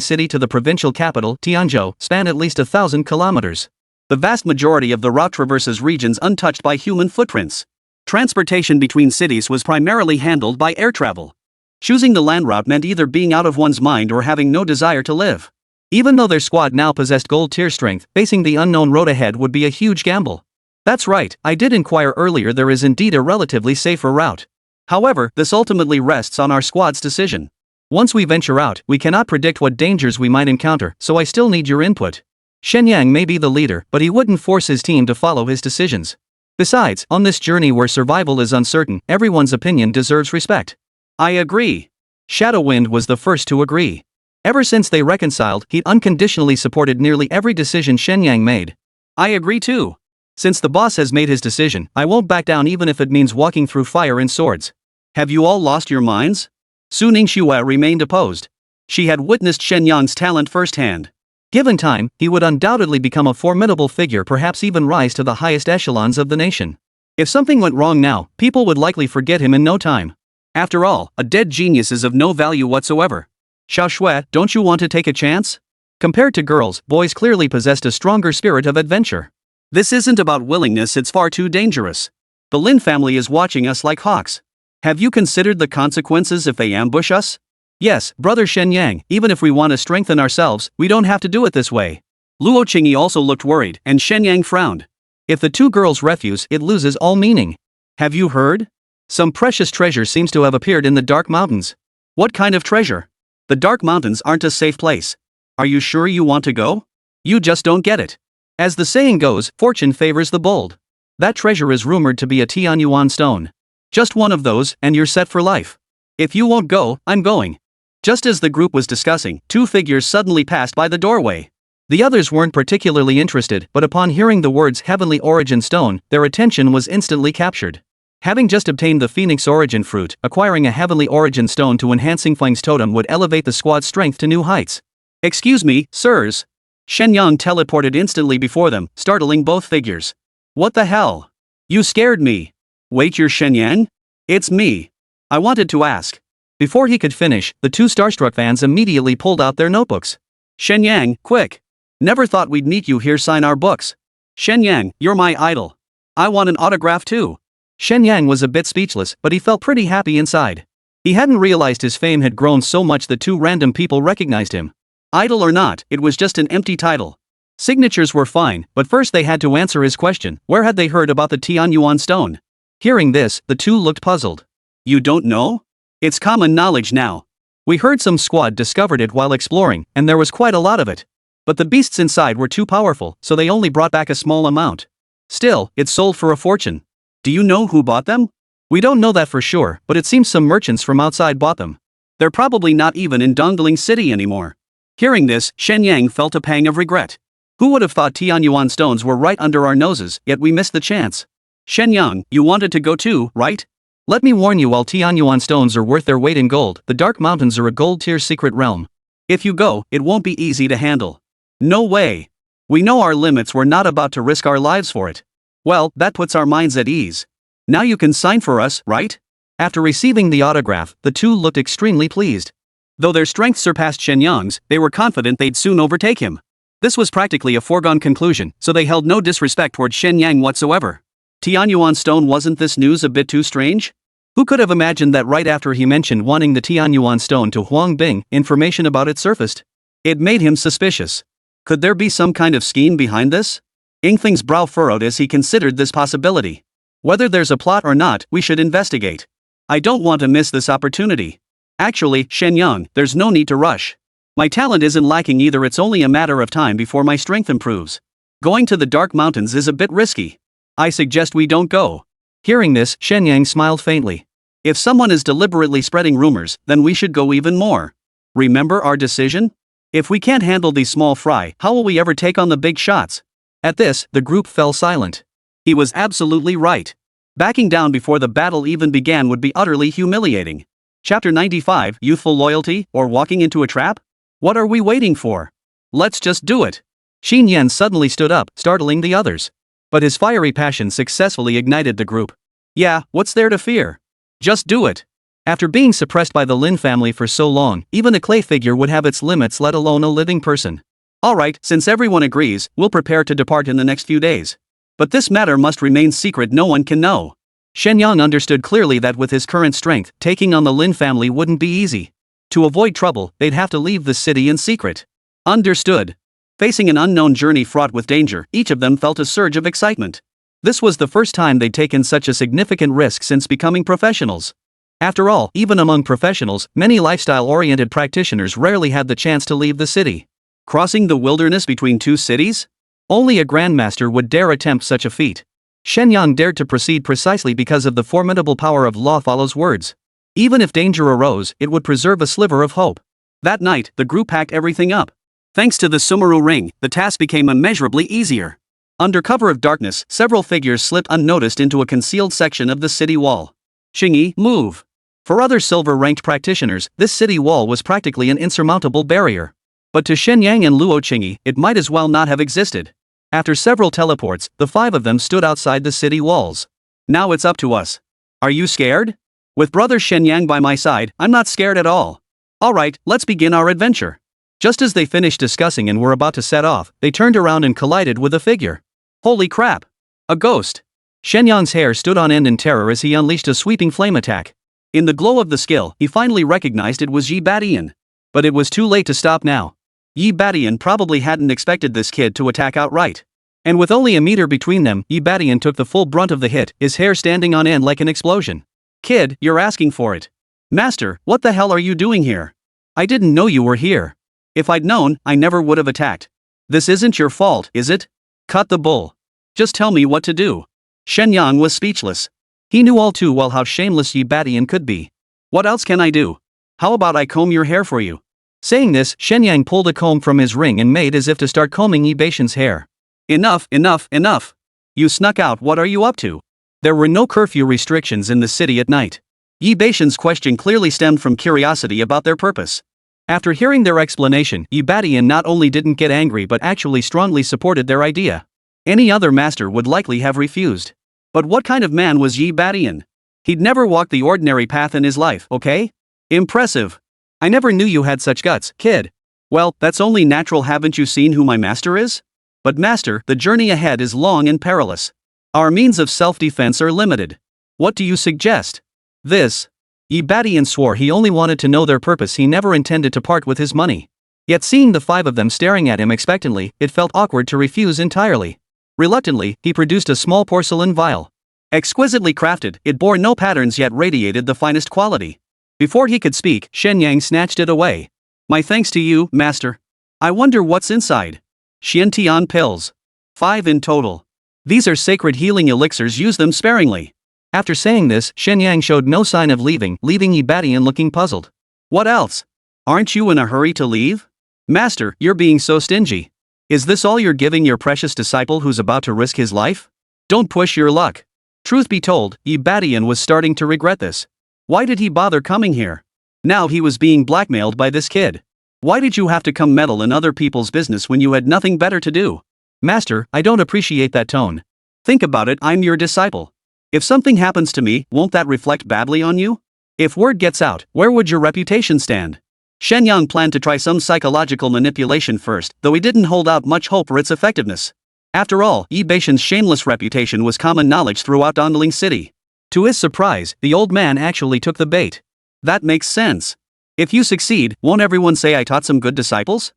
Speaker 2: City to the provincial capital, Tianzhou, spanned at least 1,000 kilometers. The vast majority of the route traverses regions untouched by human footprints. Transportation between cities was primarily handled by air travel. Choosing the land route meant either being out of one's mind or having no desire to live. Even though their squad now possessed gold-tier strength, facing the unknown road ahead would be a huge gamble. That's right, I did inquire earlier. There is indeed a relatively safer route. However, this ultimately rests on our squad's decision. Once we venture out, we cannot predict what dangers we might encounter, so I still need your input. Shen Yang may be the leader, but he wouldn't force his team to follow his decisions. Besides, on this journey where survival is uncertain, everyone's opinion deserves respect. I agree. Shadowwind was the first to agree. Ever since they reconciled, he'd unconditionally supported nearly every decision Shen Yang made. I agree too. Since the boss has made his decision, I won't back down even if it means walking through fire and swords. Have you all lost your minds? Su Ningxue remained opposed. She had witnessed Shen Yang's talent firsthand. Given time, he would undoubtedly become a formidable figure, perhaps even rise to the highest echelons of the nation. If something went wrong now, people would likely forget him in no time. After all, a dead genius is of no value whatsoever. Xiaoshui, don't you want to take a chance? Compared to girls, boys clearly possessed a stronger spirit of adventure. This isn't about willingness, it's far too dangerous. The Lin family is watching us like hawks. Have you considered the consequences if they ambush us? Yes, brother Shen Yang, even if we want to strengthen ourselves, we don't have to do it this way. Luo Qingyi also looked worried, and Shen Yang frowned. If the two girls refuse, it loses all meaning. Have you heard? Some precious treasure seems to have appeared in the Dark Mountains. What kind of treasure? The Dark Mountains aren't a safe place. Are you sure you want to go? You just don't get it. As the saying goes, fortune favors the bold. That treasure is rumored to be a Tianyuan stone. Just one of those, and you're set for life. If you won't go, I'm going. Just as the group was discussing, two figures suddenly passed by the doorway. The others weren't particularly interested, but upon hearing the words Heavenly Origin Stone, their attention was instantly captured. Having just obtained the Phoenix Origin Fruit, acquiring a Heavenly Origin Stone to enhance Fang's totem would elevate the squad's strength to new heights. Excuse me, sirs. Shen Yang teleported instantly before them, startling both figures. What the hell? You scared me. Wait, you're Shen Yang? It's me. I wanted to ask. Before he could finish, the two starstruck fans immediately pulled out their notebooks. Shen Yang, quick. Never thought we'd meet you here. Sign our books. Shen Yang, you're my idol. I want an autograph too. Shen Yang was a bit speechless, but he felt pretty happy inside. He hadn't realized his fame had grown so much that two random people recognized him. Idol or not, it was just an empty title. Signatures were fine, but first they had to answer his question: where had they heard about the Tianyuan stone? Hearing this, the two looked puzzled. You don't know? It's common knowledge now. We heard some squad discovered it while exploring, and there was quite a lot of it. But the beasts inside were too powerful, so they only brought back a small amount. Still, it sold for a fortune. Do you know who bought them? We don't know that for sure, but it seems some merchants from outside bought them. They're probably not even in Dongling City anymore. Hearing this, Shen Yang felt a pang of regret. Who would have thought Tianyuan stones were right under our noses, yet we missed the chance. Shen Yang, you wanted to go too, right? Let me warn you, while Tianyuan stones are worth their weight in gold, the Dark Mountains are a gold-tier secret realm. If you go, it won't be easy to handle. No way. We know our limits, we're not about to risk our lives for it. Well, that puts our minds at ease. Now you can sign for us, right? After receiving the autograph, the two looked extremely pleased. Though their strength surpassed Shen Yang's, they were confident they'd soon overtake him. This was practically a foregone conclusion, so they held no disrespect toward Shen Yang whatsoever. Tianyuan stone, wasn't this news a bit too strange? Who could have imagined that right after he mentioned wanting the Tianyuan stone to Huang Bing, information about it surfaced? It made him suspicious. Could there be some kind of scheme behind this? Yingfeng's brow furrowed as he considered this possibility. Whether there's a plot or not, we should investigate. I don't want to miss this opportunity. Actually, Shen Yang, there's no need to rush. My talent isn't lacking either, it's only a matter of time before my strength improves. Going to the Dark Mountains is a bit risky. I suggest we don't go.
Speaker 1: Hearing this, Shen Yang smiled faintly.
Speaker 2: If someone is deliberately spreading rumors, then we should go even more. Remember our decision? If we can't handle these small fry, how will we ever take on the big shots?
Speaker 1: At this, the group fell silent.
Speaker 2: He was absolutely right. Backing down before the battle even began would be utterly humiliating. Chapter 95, Youthful Loyalty, or Walking into a Trap? What are we waiting for? Let's just do it.
Speaker 1: Xin Yan suddenly stood up, startling the others. But his fiery passion successfully ignited the group.
Speaker 2: Yeah, what's there to fear? Just do it.
Speaker 1: After being suppressed by the Lin family for so long, even a clay figure would have its limits, let alone a living person.
Speaker 2: Alright, since everyone agrees, we'll prepare to depart in the next few days. But this matter must remain secret, no one can know.
Speaker 1: Shen Yang understood clearly that with his current strength, taking on the Lin family wouldn't be easy. To avoid trouble, they'd have to leave the city in secret.
Speaker 2: Understood. Facing an unknown journey fraught with danger, each of them felt a surge of excitement. This was the first time they'd taken such a significant risk since becoming professionals. After all, even among professionals, many lifestyle-oriented practitioners rarely had the chance to leave the city. Crossing the wilderness between two cities?
Speaker 1: Only a grandmaster would dare attempt such a feat. Shen Yang dared to proceed precisely because of the formidable power of Law Follow's words. Even if danger arose, it would preserve a sliver of hope.
Speaker 2: That night, the group packed everything up. Thanks to the Sumeru ring, the task became immeasurably easier. Under cover of darkness, several figures slipped unnoticed into a concealed section of the city wall.
Speaker 1: Xingyi, move. For other silver-ranked practitioners, this city wall was practically an insurmountable barrier. But to Shen Yang and Luo Qingyi, it might as well not have existed. After several teleports, the five of them stood outside the city walls.
Speaker 2: Now it's up to us. Are you scared? With brother Shen Yang by my side, I'm not scared at all. Alright, let's begin our adventure.
Speaker 1: Just as they finished discussing and were about to set off, they turned around and collided with a figure.
Speaker 2: Holy crap! A ghost!
Speaker 1: Shen Yang's hair stood on end in terror as he unleashed a sweeping flame attack.
Speaker 2: In the glow of the skill, he finally recognized it was Yi Badian.
Speaker 1: But it was too late to stop now.
Speaker 2: Yi Badian probably hadn't expected this kid to attack outright.
Speaker 1: And with only a meter between them, Yi Badian took the full brunt of the hit, his hair standing on end like an explosion.
Speaker 2: Kid, you're asking for it. Master, what the hell are you doing here?
Speaker 1: I didn't know you were here.
Speaker 2: If I'd known, I never would have attacked. This isn't your fault, is it? Cut the bull. Just tell me what to do. Shen Yang was speechless.
Speaker 1: He knew all too well how shameless Yi Badian could be.
Speaker 2: What else can I do? How about I comb your hair for you?
Speaker 1: Saying this, Shen Yang pulled a comb from his ring and made as if to start combing Yi Badian's hair.
Speaker 2: Enough, enough, enough. You snuck out, what are you up to?
Speaker 1: There were no curfew restrictions in the city at night.
Speaker 2: Yi Badian's question clearly stemmed from curiosity about their purpose.
Speaker 1: After hearing their explanation, Yi Badian not only didn't get angry but actually strongly supported their idea. Any other master would likely have refused.
Speaker 2: But what kind of man was Yi Badian? He'd never walked the ordinary path in his life, okay? Impressive.
Speaker 1: I never knew you had such guts, kid.
Speaker 2: Well, that's only natural, haven't you seen who my master is? But master, the journey ahead is long and perilous. Our means of self-defense are limited. What do you suggest?
Speaker 1: This. Yi Badian swore he only wanted to know their purpose, he never intended to part with his money. Yet seeing the five of them staring at him expectantly, it felt awkward to refuse entirely. Reluctantly, he produced a small porcelain vial.
Speaker 2: Exquisitely crafted, it bore no patterns yet radiated the finest quality. Before he could speak, Shen Yang snatched it away. My thanks to you, master. I wonder what's inside. Xiantian pills. 5 in total. These are sacred healing elixirs, use them sparingly.
Speaker 1: After saying this, Shen Yang showed no sign of leaving Yi Badian looking puzzled.
Speaker 2: What else? Aren't you in a hurry to leave? Master, you're being so stingy. Is this all you're giving your precious disciple who's about to risk his life? Don't push your luck. Truth be told, Yi Badian was starting to regret this. Why did he bother coming here? Now he was being blackmailed by this kid. Why did you have to come meddle in other people's business when you had nothing better to do?
Speaker 1: Master, I don't appreciate that tone.
Speaker 2: Think about it, I'm your disciple. If something happens to me, won't that reflect badly on you? If word gets out, where would your reputation stand? Shen Yang planned to try some psychological manipulation first, though he didn't hold out much hope for its effectiveness. After all, Yi Beishan's shameless reputation was common knowledge throughout Dongling City. To his surprise, the old man actually took the bait. That makes sense. If you succeed, won't everyone say I taught some good disciples?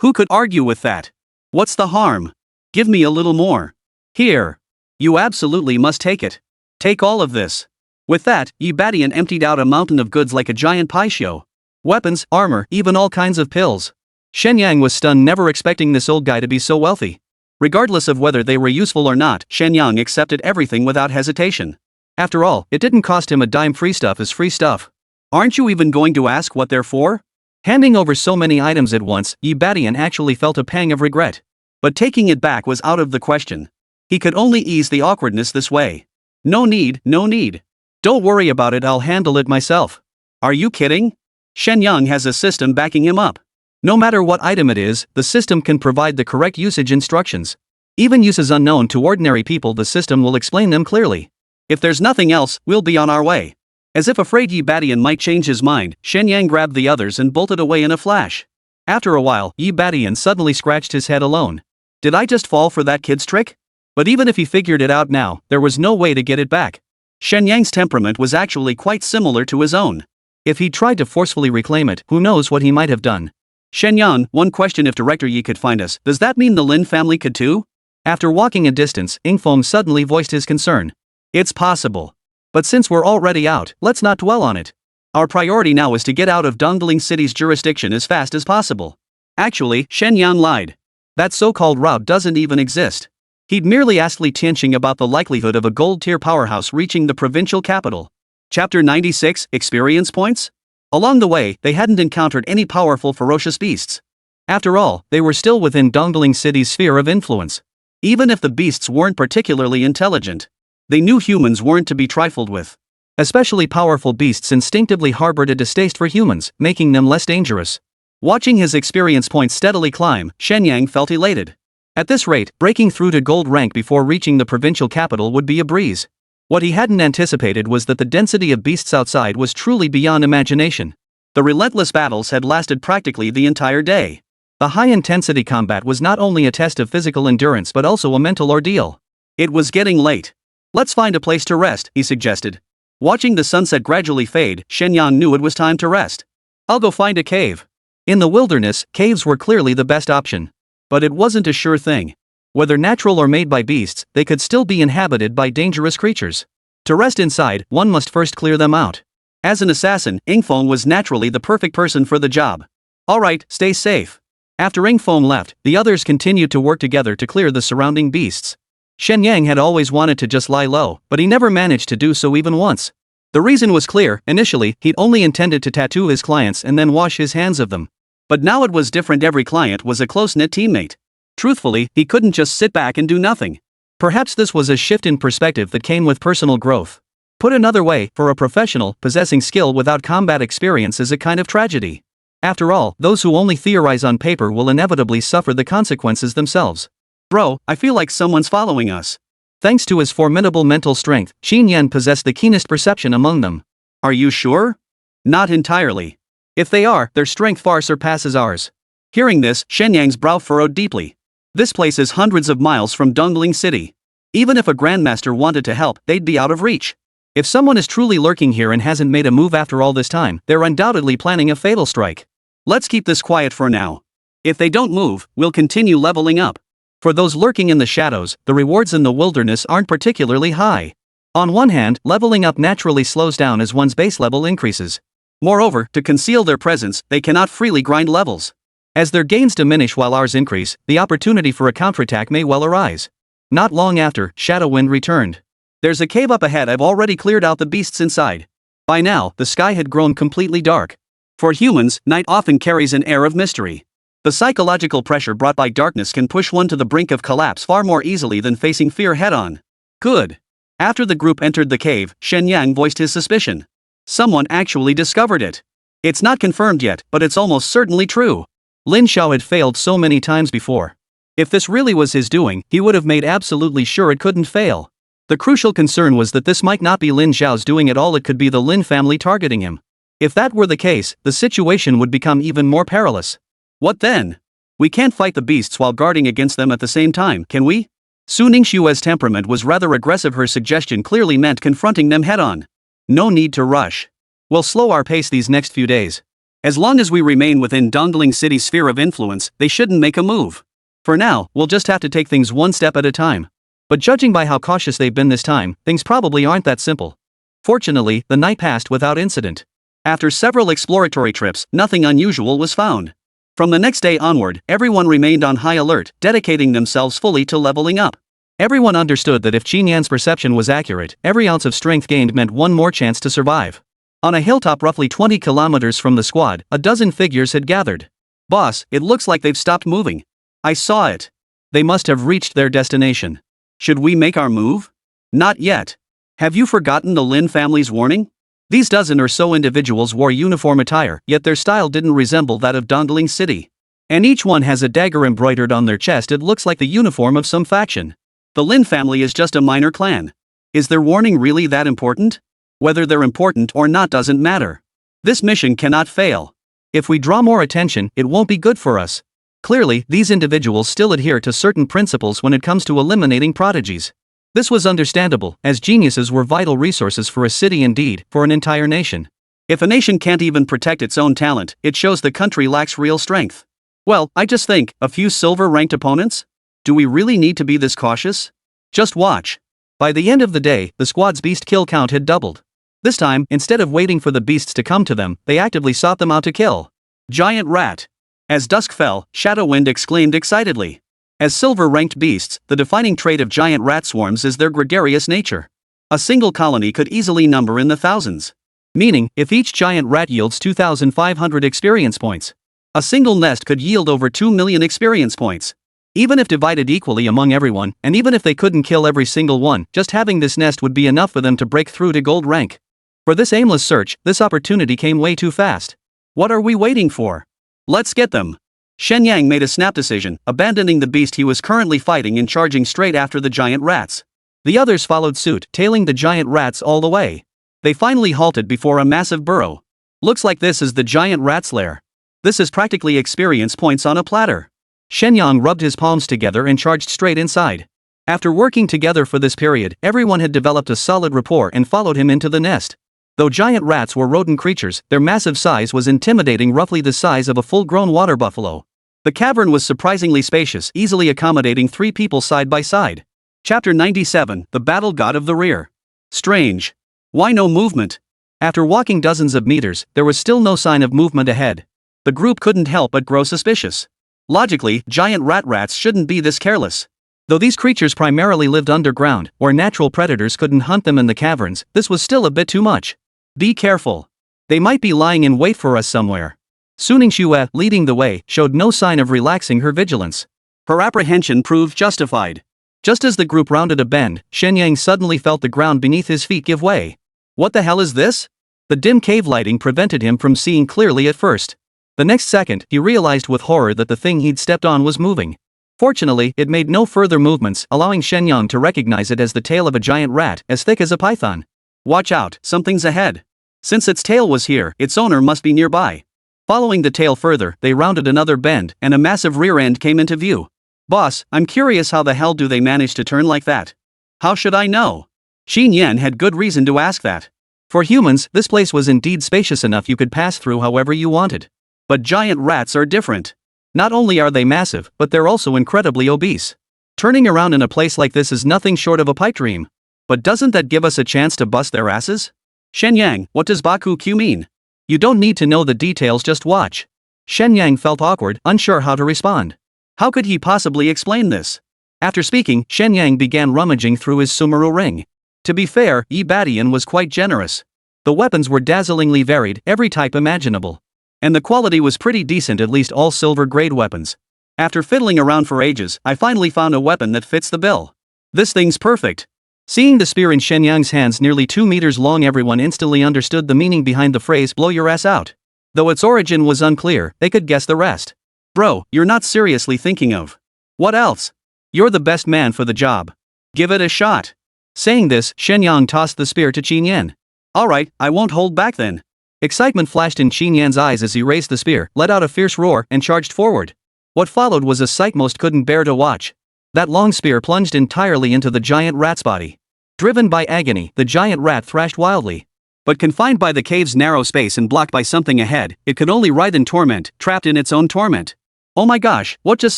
Speaker 2: Who could argue with that? What's the harm? Give me a little more. Here. You absolutely must take it. Take all of this. With that, Yi Badian emptied out a mountain of goods like a giant pie show. Weapons, armor, even all kinds of pills. Shen Yang was stunned, never expecting this old guy to be so wealthy. Regardless of whether they were useful or not, Shen Yang accepted everything without hesitation. After all, it didn't cost him a dime. Free stuff is free stuff. Aren't you even going to ask what they're for? Handing over so many items at once, Yi Badian actually felt a pang of regret. But taking it back was out of the question. He could only ease the awkwardness this way. No need, no need. Don't worry about it, I'll handle it myself. Are you kidding? Shen Yang has a system backing him up. No matter what item it is, the system can provide the correct usage instructions. Even uses unknown to ordinary people, the system will explain them clearly. If there's nothing else, we'll be on our way. As if afraid Yi Badian might change his mind, Shen Yang grabbed the others and bolted away in a flash. After a while, Yi Badian suddenly scratched his head alone. Did I just fall for that kid's trick? But even if he figured it out now, there was no way to get it back. Shen Yang's temperament was actually quite similar to his own. If he tried to forcefully reclaim it, who knows what he might have done. Shen Yang, one question: if Director Yi could find us, does that mean the Lin family could too? After walking a distance, Yingfeng suddenly voiced his concern. It's possible. But since we're already out, let's not dwell on it. Our priority now is to get out of Dongling City's jurisdiction as fast as possible. Actually, Shen Yang lied. That so-called route doesn't even exist. He'd merely asked Li Tianqing about the likelihood of a gold-tier powerhouse reaching the provincial capital. Chapter 96, Experience Points? Along the way, they hadn't encountered any powerful ferocious beasts. After all, they were still within Dongling City's sphere of influence. Even if the beasts weren't particularly intelligent, they knew humans weren't to be trifled with. Especially powerful beasts instinctively harbored a distaste for humans, making them less dangerous. Watching his experience points steadily climb, Shen Yang felt elated. At this rate, breaking through to gold rank before reaching the provincial capital would be a breeze. What he hadn't anticipated was that the density of beasts outside was truly beyond imagination. The relentless battles had lasted practically the entire day. The high-intensity combat was not only a test of physical endurance but also a mental ordeal. It was getting late. Let's find a place to rest, he suggested. Watching the sunset gradually fade, Shen Yang knew it was time to rest. I'll go find a cave. In the wilderness, caves were clearly the best option. But it wasn't a sure thing. Whether natural or made by beasts, they could still be inhabited by dangerous creatures. To rest inside, one must first clear them out. As an assassin, Yingfeng was naturally the perfect person for the job. Alright, stay safe. After Yingfeng left, the others continued to work together to clear the surrounding beasts. Shen Yang had always wanted to just lie low, but he never managed to do so even once. The reason was clear: initially, he'd only intended to tattoo his clients and then wash his hands of them. But now it was different. Every client was a close-knit teammate. Truthfully, he couldn't just sit back and do nothing. Perhaps this was a shift in perspective that came with personal growth. Put another way, for a professional, possessing skill without combat experience is a kind of tragedy. After all, those who only theorize on paper will inevitably suffer the consequences themselves. Bro, I feel like someone's following us. Thanks to his formidable mental strength, Qin Yan possessed the keenest perception among them. Are you sure? Not entirely. If they are, their strength far surpasses ours. Hearing this, Shen Yang's brow furrowed deeply. This place is hundreds of miles from Dongling City. Even if a grandmaster wanted to help, they'd be out of reach. If someone is truly lurking here and hasn't made a move after all this time, they're undoubtedly planning a fatal strike. Let's keep this quiet for now. If they don't move, we'll continue leveling up. For those lurking in the shadows, the rewards in the wilderness aren't particularly high. On one hand, leveling up naturally slows down as one's base level increases. Moreover, to conceal their presence, they cannot freely grind levels. As their gains diminish while ours increase, the opportunity for a counterattack may well arise. Not long after, Shadowwind returned. There's a cave up ahead. I've already cleared out the beasts inside. By now, the sky had grown completely dark. For humans, night often carries an air of mystery. The psychological pressure brought by darkness can push one to the brink of collapse far more easily than facing fear head-on. Good. After the group entered the cave, Shen Yang voiced his suspicion. Someone actually discovered it. It's not confirmed yet, but it's almost certainly true. Lin Xiao had failed so many times before. If this really was his doing, he would have made absolutely sure it couldn't fail. The crucial concern was that this might not be Lin Xiao's doing at all. It could be the Lin family targeting him. If that were the case, the situation would become even more perilous. What then? We can't fight the beasts while guarding against them at the same time, can we? Su Ningxue's temperament was rather aggressive. Her suggestion clearly meant confronting them head-on. No need to rush. We'll slow our pace these next few days. As long as we remain within Dongling City's sphere of influence, they shouldn't make a move. For now, we'll just have to take things one step at a time. But judging by how cautious they've been this time, things probably aren't that simple. Fortunately, the night passed without incident. After several exploratory trips, nothing unusual was found. From the next day onward, everyone remained on high alert, dedicating themselves fully to leveling up. Everyone understood that if Qin Yan's perception was accurate, every ounce of strength gained meant one more chance to survive. On a hilltop roughly 20 kilometers from the squad, a dozen figures had gathered. Boss, it looks like they've stopped moving. I saw it. They must have reached their destination. Should we make our move? Not yet. Have you forgotten the Lin family's warning? These dozen or so individuals wore uniform attire, yet their style didn't resemble that of Dongling City. And each one has a dagger embroidered on their chest. It looks like the uniform of some faction. The Lin family is just a minor clan. Is their warning really that important? Whether they're important or not doesn't matter. This mission cannot fail. If we draw more attention, it won't be good for us. Clearly, these individuals still adhere to certain principles when it comes to eliminating prodigies. This was understandable, as geniuses were vital resources for a city, indeed, for an entire nation. If a nation can't even protect its own talent, it shows the country lacks real strength. Well, I just think, a few silver-ranked opponents? Do we really need to be this cautious? Just watch. By the end of the day, the squad's beast kill count had doubled. This time, instead of waiting for the beasts to come to them, they actively sought them out to kill. Giant rat. As dusk fell, Shadowwind exclaimed excitedly. As silver-ranked beasts, the defining trait of giant rat swarms is their gregarious nature. A single colony could easily number in the thousands. Meaning, if each giant rat yields 2,500 experience points, a single nest could yield over 2 million experience points. Even if divided equally among everyone, and even if they couldn't kill every single one, just having this nest would be enough for them to break through to gold rank. For this aimless search, this opportunity came way too fast. What are we waiting for? Let's get them. Shen Yang made a snap decision, abandoning the beast he was currently fighting and charging straight after the giant rats. The others followed suit, tailing the giant rats all the way. They finally halted before a massive burrow. Looks like this is the giant rat's lair. This is practically experience points on a platter. Shen Yang rubbed his palms together and charged straight inside. After working together for this period, everyone had developed a solid rapport and followed him into the nest. Though giant rats were rodent creatures, their massive size was intimidating, roughly the size of a full-grown water buffalo. The cavern was surprisingly spacious, easily accommodating 3 people side by side. Chapter 97, The Battle God of the Rear. Strange. Why no movement? After walking dozens of meters, there was still no sign of movement ahead. The group couldn't help but grow suspicious. Logically, giant rats shouldn't be this careless. Though these creatures primarily lived underground, where natural predators couldn't hunt them in the caverns, this was still a bit too much. Be careful. They might be lying in wait for us somewhere. Su Ningxue, leading the way, showed no sign of relaxing her vigilance. Her apprehension proved justified. Just as the group rounded a bend, Shen Yang suddenly felt the ground beneath his feet give way. What the hell is this? The dim cave lighting prevented him from seeing clearly at first. The next second, he realized with horror that the thing he'd stepped on was moving. Fortunately, it made no further movements, allowing Shen Yang to recognize it as the tail of a giant rat, as thick as a python. Watch out, something's ahead. Since its tail was here, its owner must be nearby. Following the tail further, they rounded another bend, and a massive rear end came into view. Boss, I'm curious how the hell do they manage to turn like that? How should I know? Xin Yan had good reason to ask that. For humans, this place was indeed spacious enough you could pass through however you wanted. But giant rats are different. Not only are they massive, but they're also incredibly obese. Turning around in a place like this is nothing short of a pipe dream. But doesn't that give us a chance to bust their asses? Shen Yang, what does Baku Q mean? You don't need to know the details, just watch. Shen Yang felt awkward, unsure how to respond. How could he possibly explain this? After speaking, Shen Yang began rummaging through his Sumeru ring. To be fair, Yi Badian was quite generous. The weapons were dazzlingly varied, every type imaginable. And the quality was pretty decent, at least all silver-grade weapons. After fiddling around for ages, I finally found a weapon that fits the bill. This thing's perfect. Seeing the spear in Shen Yang's hands nearly 2 meters long, everyone instantly understood the meaning behind the phrase "blow your ass out." Though its origin was unclear, they could guess the rest. Bro, you're not seriously thinking of. What else? You're the best man for the job. Give it a shot. Saying this, Shen Yang tossed the spear to Qin Yan. Alright, I won't hold back then.
Speaker 1: Excitement flashed in Qin Yan's eyes as he raised the spear, let out a fierce roar, and charged forward. What followed was a sight most couldn't bear to watch. That long spear plunged entirely into the giant rat's body. Driven by agony, the giant rat thrashed wildly. But confined by the cave's narrow space and blocked by something ahead, it could only writhe in torment, trapped in its own torment. Oh my gosh, what just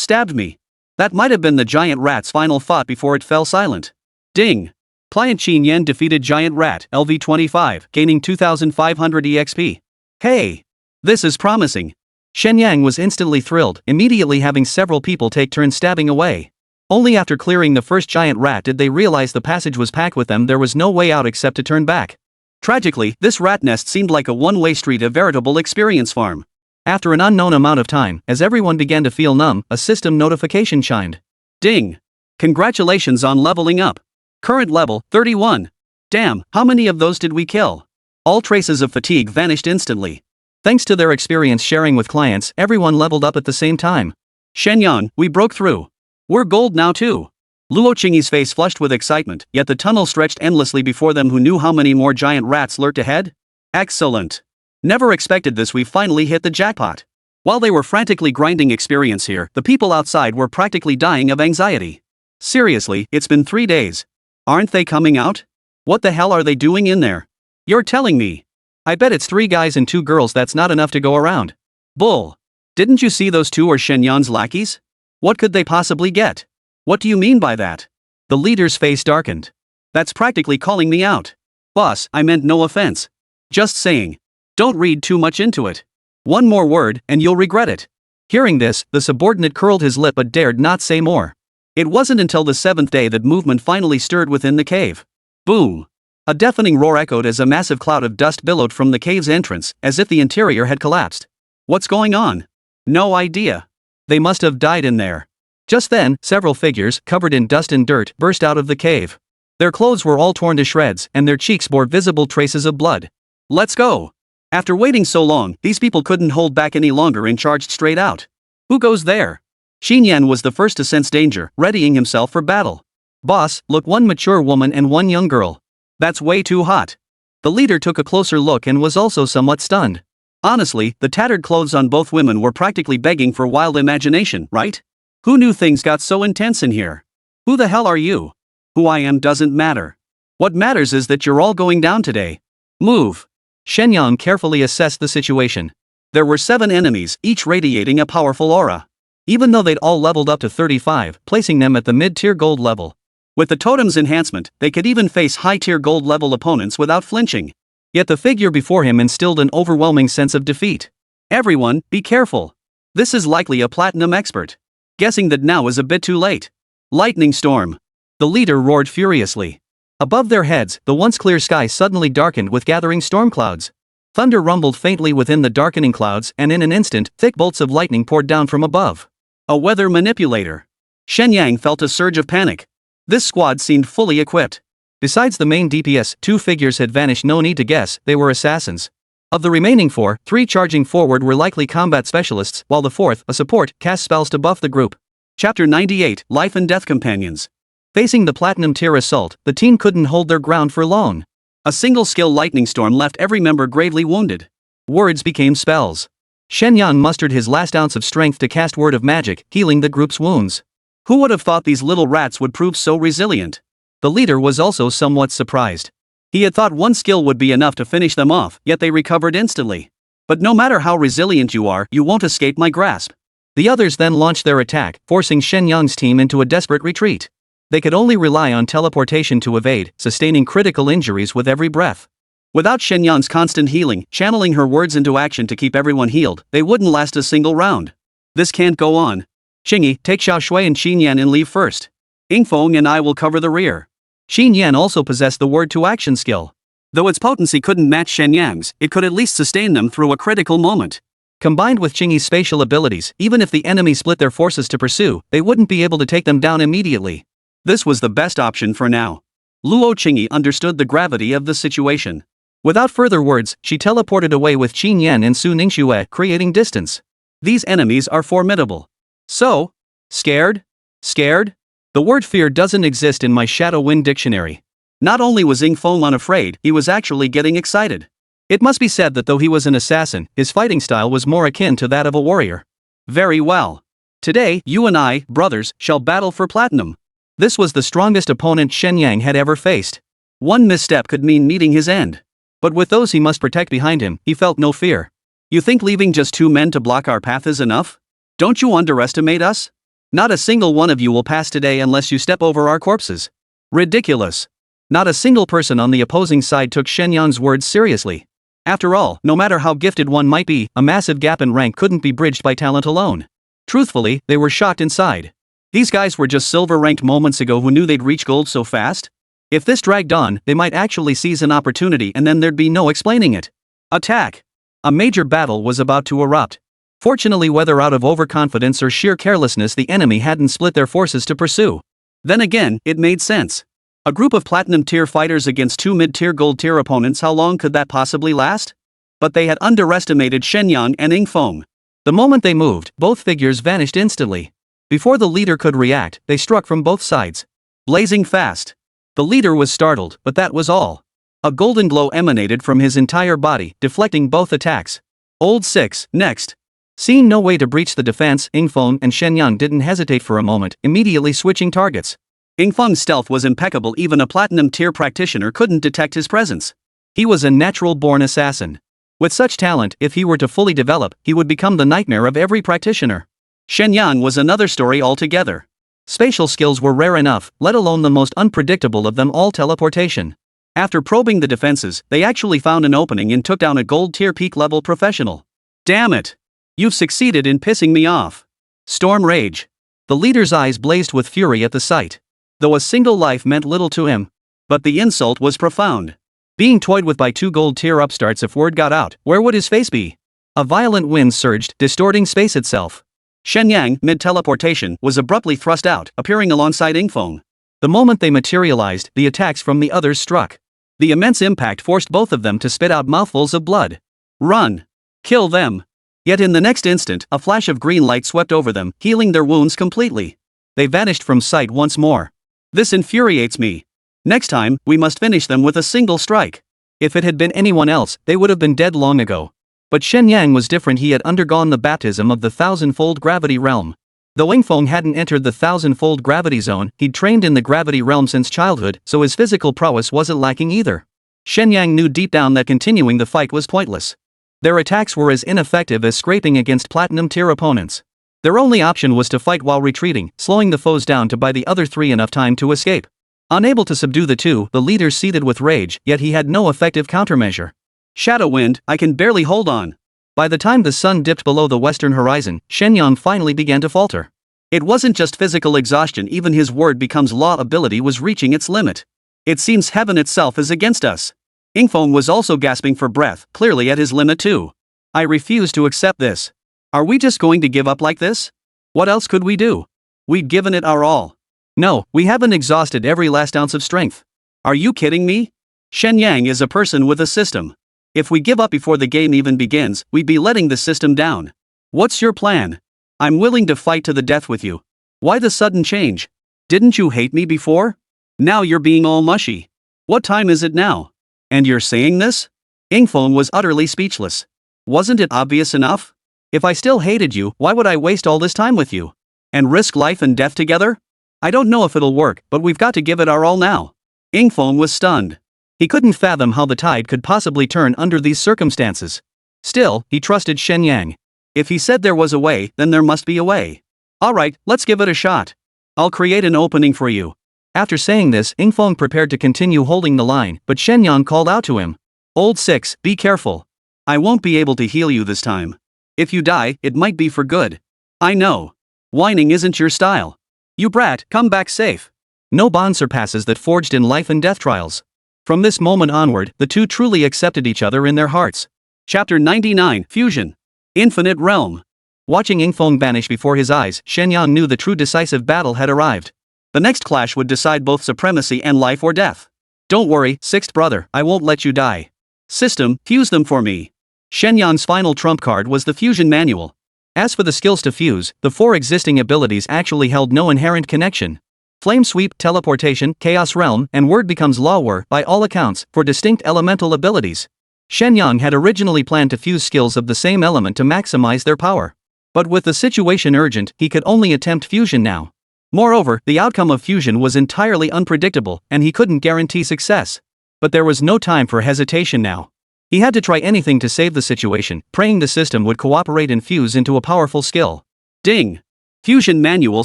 Speaker 1: stabbed me? That might have been the giant rat's final thought before it fell silent. Ding! Client Qin Yan defeated Giant Rat, LV25, gaining 2500 EXP. Hey! This is promising. Shen Yang was instantly thrilled, immediately having several people take turns stabbing away. Only after clearing the first giant rat did they realize the passage was packed with them. There was no way out except to turn back. Tragically, this rat nest seemed like a one-way street, a veritable experience farm. After an unknown amount of time, as everyone began to feel numb, a system notification chimed. Ding! Congratulations on leveling up. Current level, 31. Damn, how many of those did we kill? All traces of fatigue vanished instantly. Thanks to their experience sharing with clients, everyone leveled up at the same time. Shen Yang, we broke through. We're gold now too. Luo Qingyi's face flushed with excitement, yet the tunnel stretched endlessly before them. Who knew how many more giant rats lurked ahead? Excellent. Never expected this. We finally hit the jackpot. While they were frantically grinding experience here, the people outside were practically dying of anxiety. Seriously, it's been 3 days. Aren't they coming out? What the hell are they doing in there? You're telling me? I bet it's 3 guys and 2 girls. That's not enough to go around. Bull. Didn't you see those 2 are Shen Yan's lackeys? What could they possibly get? What do you mean by that? The leader's face darkened. That's practically calling me out. Boss, I meant no offense. Just saying. Don't read too much into it. One more word, and you'll regret it. Hearing this, the subordinate curled his lip but dared not say more. It wasn't until the 7th day that movement finally stirred within the cave. Boom! A deafening roar echoed as a massive cloud of dust billowed from the cave's entrance, as if the interior had collapsed. What's going on? No idea. They must have died in there. Just then, several figures, covered in dust and dirt, burst out of the cave. Their clothes were all torn to shreds, and their cheeks bore visible traces of blood. Let's go! After waiting so long, these people couldn't hold back any longer and charged straight out. Who goes there? Qin Yan was the first to sense danger, readying himself for battle. Boss, look, 1 mature woman and 1 young girl. That's way too hot. The leader took a closer look and was also somewhat stunned. Honestly, the tattered clothes on both women were practically begging for wild imagination, right? Who knew things got so intense in here? Who the hell are you? Who I am doesn't matter. What matters is that you're all going down today. Move. Shen Yang carefully assessed the situation. There were 7 enemies, each radiating a powerful aura. Even though they'd all leveled up to 35, placing them at the mid-tier gold level. With the totem's enhancement, they could even face high-tier gold level opponents without flinching. Yet the figure before him instilled an overwhelming sense of defeat. Everyone, be careful. This is likely a platinum expert. Guessing that now is a bit too late. Lightning storm. The leader roared furiously. Above their heads, the once clear sky suddenly darkened with gathering storm clouds. Thunder rumbled faintly within the darkening clouds, and in an instant, thick bolts of lightning poured down from above. A weather manipulator. Shen Yang felt a surge of panic. This squad seemed fully equipped. Besides the main DPS, 2 figures had vanished. No need to guess, they were assassins. Of the remaining 4, 3 charging forward were likely combat specialists, while the 4th, a support, cast spells to buff the group. Chapter 98, Life and Death Companions. Facing the platinum tier assault, the team couldn't hold their ground for long. A single skill lightning storm left every member gravely wounded. Words became spells. Shen Yang mustered his last ounce of strength to cast Word of Magic, healing the group's wounds. Who would have thought these little rats would prove so resilient? The leader was also somewhat surprised. He had thought 1 skill would be enough to finish them off, yet they recovered instantly. But no matter how resilient you are, you won't escape my grasp. The others then launched their attack, forcing Shen Yang's team into a desperate retreat. They could only rely on teleportation to evade, sustaining critical injuries with every breath. Without Shen Yang's constant healing, channeling her words into action to keep everyone healed, they wouldn't last a single round. This can't go on. Qingyi, take Xiao Shui and Qin Yan and leave first. Yingfeng and I will cover the rear. Qin Yan also possessed the word to action skill. Though its potency couldn't match Shen Yang's, it could at least sustain them through a critical moment. Combined with Qingyi's spatial abilities, even if the enemy split their forces to pursue, they wouldn't be able to take them down immediately. This was the best option for now. Luo Qingyi understood the gravity of the situation. Without further words, she teleported away with Qin Yan and Su Ningxue, creating distance. These enemies are formidable. So? Scared? Scared? The word fear doesn't exist in my Shadow Wind dictionary. Not only was Yingfeng unafraid, he was actually getting excited.
Speaker 2: It must be said that though he was an assassin, his fighting style was more akin to that of a warrior. Very well. Today, you and I, brothers, shall battle for platinum. This was the strongest opponent Shen Yang had ever faced. One misstep could mean meeting his end. But with those he must protect behind him, he felt no fear. You think leaving just 2 men to block our path is enough? Don't you underestimate us? Not a single one of you will pass today unless you step over our corpses. Ridiculous. Not a single person on the opposing side took Shen Yang's words seriously. After all, no matter how gifted one might be, a massive gap in rank couldn't be bridged by talent alone. Truthfully, they were shocked inside. These guys were just silver ranked moments ago who knew they'd reach gold so fast? If this dragged on, they might actually seize an opportunity and then there'd be no explaining it. Attack! A major battle was about to erupt. Fortunately, whether out of overconfidence or sheer carelessness, the enemy hadn't split their forces to pursue. Then again, it made sense. A group of platinum tier fighters against 2 mid-tier gold tier opponents, how long could that possibly last? But they had underestimated Shen Yang and Yingfeng. The moment they moved, both figures vanished instantly. Before the leader could react, they struck from both sides. Blazing fast. The leader was startled, but that was all. A golden glow emanated from his entire body, deflecting both attacks. Old 6, next. Seeing no way to breach the defense, Yingfeng and Shen Yang didn't hesitate for a moment, immediately switching targets. Yingfeng's stealth was impeccable, even a platinum tier practitioner couldn't detect his presence. He was a natural-born assassin. With such talent, if he were to fully develop, he would become the nightmare of every practitioner. Shen Yang was another story altogether. Spatial skills were rare enough, let alone the most unpredictable of them all, teleportation. After probing the defenses, they actually found an opening and took down a gold tier peak level professional. Damn it! You've succeeded in pissing me off. Storm rage. The leader's eyes blazed with fury at the sight. Though a single life meant little to him. But the insult was profound. Being toyed with by 2 gold tier upstarts, if word got out, where would his face be? A violent wind surged, distorting space itself. Shen Yang, mid-teleportation, was abruptly thrust out, appearing alongside Yingfeng. The moment they materialized, the attacks from the others struck. The immense impact forced both of them to spit out mouthfuls of blood. Run! Kill them! Yet in the next instant, a flash of green light swept over them, healing their wounds completely. They vanished from sight once more. This infuriates me. Next time, we must finish them with a single strike. If it had been anyone else, they would have been dead long ago. But Shen Yang was different. He had undergone the baptism of the 1,000-fold gravity realm. Though Yingfeng hadn't entered the 1,000-fold gravity zone, he'd trained in the gravity realm since childhood, so his physical prowess wasn't lacking either. Shen Yang knew deep down that continuing the fight was pointless. Their attacks were as ineffective as scraping against platinum tier opponents. Their only option was to fight while retreating, slowing the foes down to buy the other 3 enough time to escape. Unable to subdue the 2, the leader seethed with rage, yet he had no effective countermeasure. Shadow wind, I can barely hold on. By the time the sun dipped below the western horizon, Shen Yang finally began to falter. It wasn't just physical exhaustion, even his word becomes law ability was reaching its limit. It seems heaven itself is against us. Yingfeng was also gasping for breath, clearly at his limit too. I refuse to accept this. Are we just going to give up like this? What else could we do? We'd given it our all. No, we haven't exhausted every last ounce of strength. Are you kidding me? Shen Yang is a person with a system. If we give up before the game even begins, we'd be letting the system down. What's your plan? I'm willing to fight to the death with you. Why the sudden change? Didn't you hate me before? Now you're being all mushy. What time is it now? And you're saying this? Yingfeng was utterly speechless. Wasn't it obvious enough? If I still hated you, why would I waste all this time with you? And risk life and death together? I don't know if it'll work, but we've got to give it our all now. Yingfeng was stunned. He couldn't fathom how the tide could possibly turn under these circumstances. Still, he trusted Shen Yang. If he said there was a way, then there must be a way. Alright, let's give it a shot. I'll create an opening for you. After saying this, Yingfeng prepared to continue holding the line, but Shen Yang called out to him. Old 6, be careful. I won't be able to heal you this time. If you die, it might be for good. I know. Whining isn't your style. You brat, come back safe. No bond surpasses that forged in life and death trials. From this moment onward, the two truly accepted each other in their hearts. Chapter 99, Fusion. Infinite Realm. Watching Yingfeng vanish before his eyes, Shen Yang knew the true decisive battle had arrived. The next clash would decide both supremacy and life or death. Don't worry, sixth brother, I won't let you die. System, fuse them for me. Shen Yang's final trump card was the fusion manual. As for the skills to fuse, the 4 existing abilities actually held no inherent connection. Flame Sweep, Teleportation, Chaos Realm, and Word Becomes Law were, by all accounts, for distinct elemental abilities.
Speaker 1: Shen Yang had originally planned to fuse skills of the same element to maximize their power. But with the situation urgent, he could only attempt fusion now. Moreover, the outcome of fusion was entirely unpredictable, and he couldn't guarantee success. But there was no time for hesitation now. He had to try anything to save the situation, praying the system would cooperate and fuse into a powerful skill.
Speaker 2: Ding! Fusion manual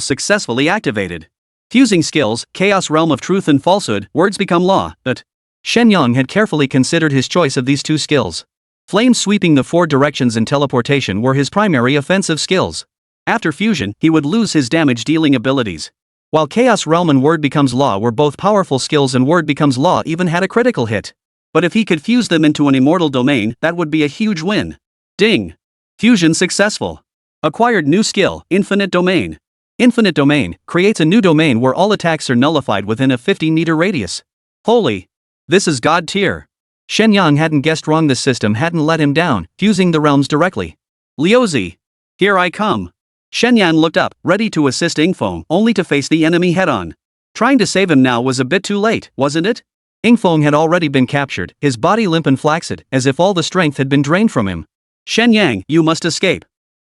Speaker 2: successfully activated. Fusing skills, Chaos Realm of Truth and Falsehood, words become law, but
Speaker 1: Shen Yang had carefully considered his choice of these two skills. Flame sweeping the four directions and teleportation were his primary offensive skills.
Speaker 2: After fusion, he would lose his damage-dealing abilities.
Speaker 1: While Chaos Realm and Word Becomes Law were both powerful skills and Word Becomes Law even had a critical hit.
Speaker 2: But if he could fuse them into an immortal domain, that would be a huge win. Ding! Fusion successful. Acquired new skill, Infinite Domain.
Speaker 1: Infinite Domain creates a new domain where all attacks are nullified within a 50-meter radius.
Speaker 2: Holy! This is God tier.
Speaker 1: Shen Yang hadn't guessed wrong. The system hadn't let him down, fusing the realms directly.
Speaker 2: Liuzi! Here I come. Shen Yang looked up, ready to assist Ingfeng, only to face the enemy head-on. Trying to save him now was a bit too late, wasn't it?
Speaker 1: Ingfeng had already been captured, his body limp and flaccid, as if all the strength had been drained from him.
Speaker 2: Shen Yang, you must escape.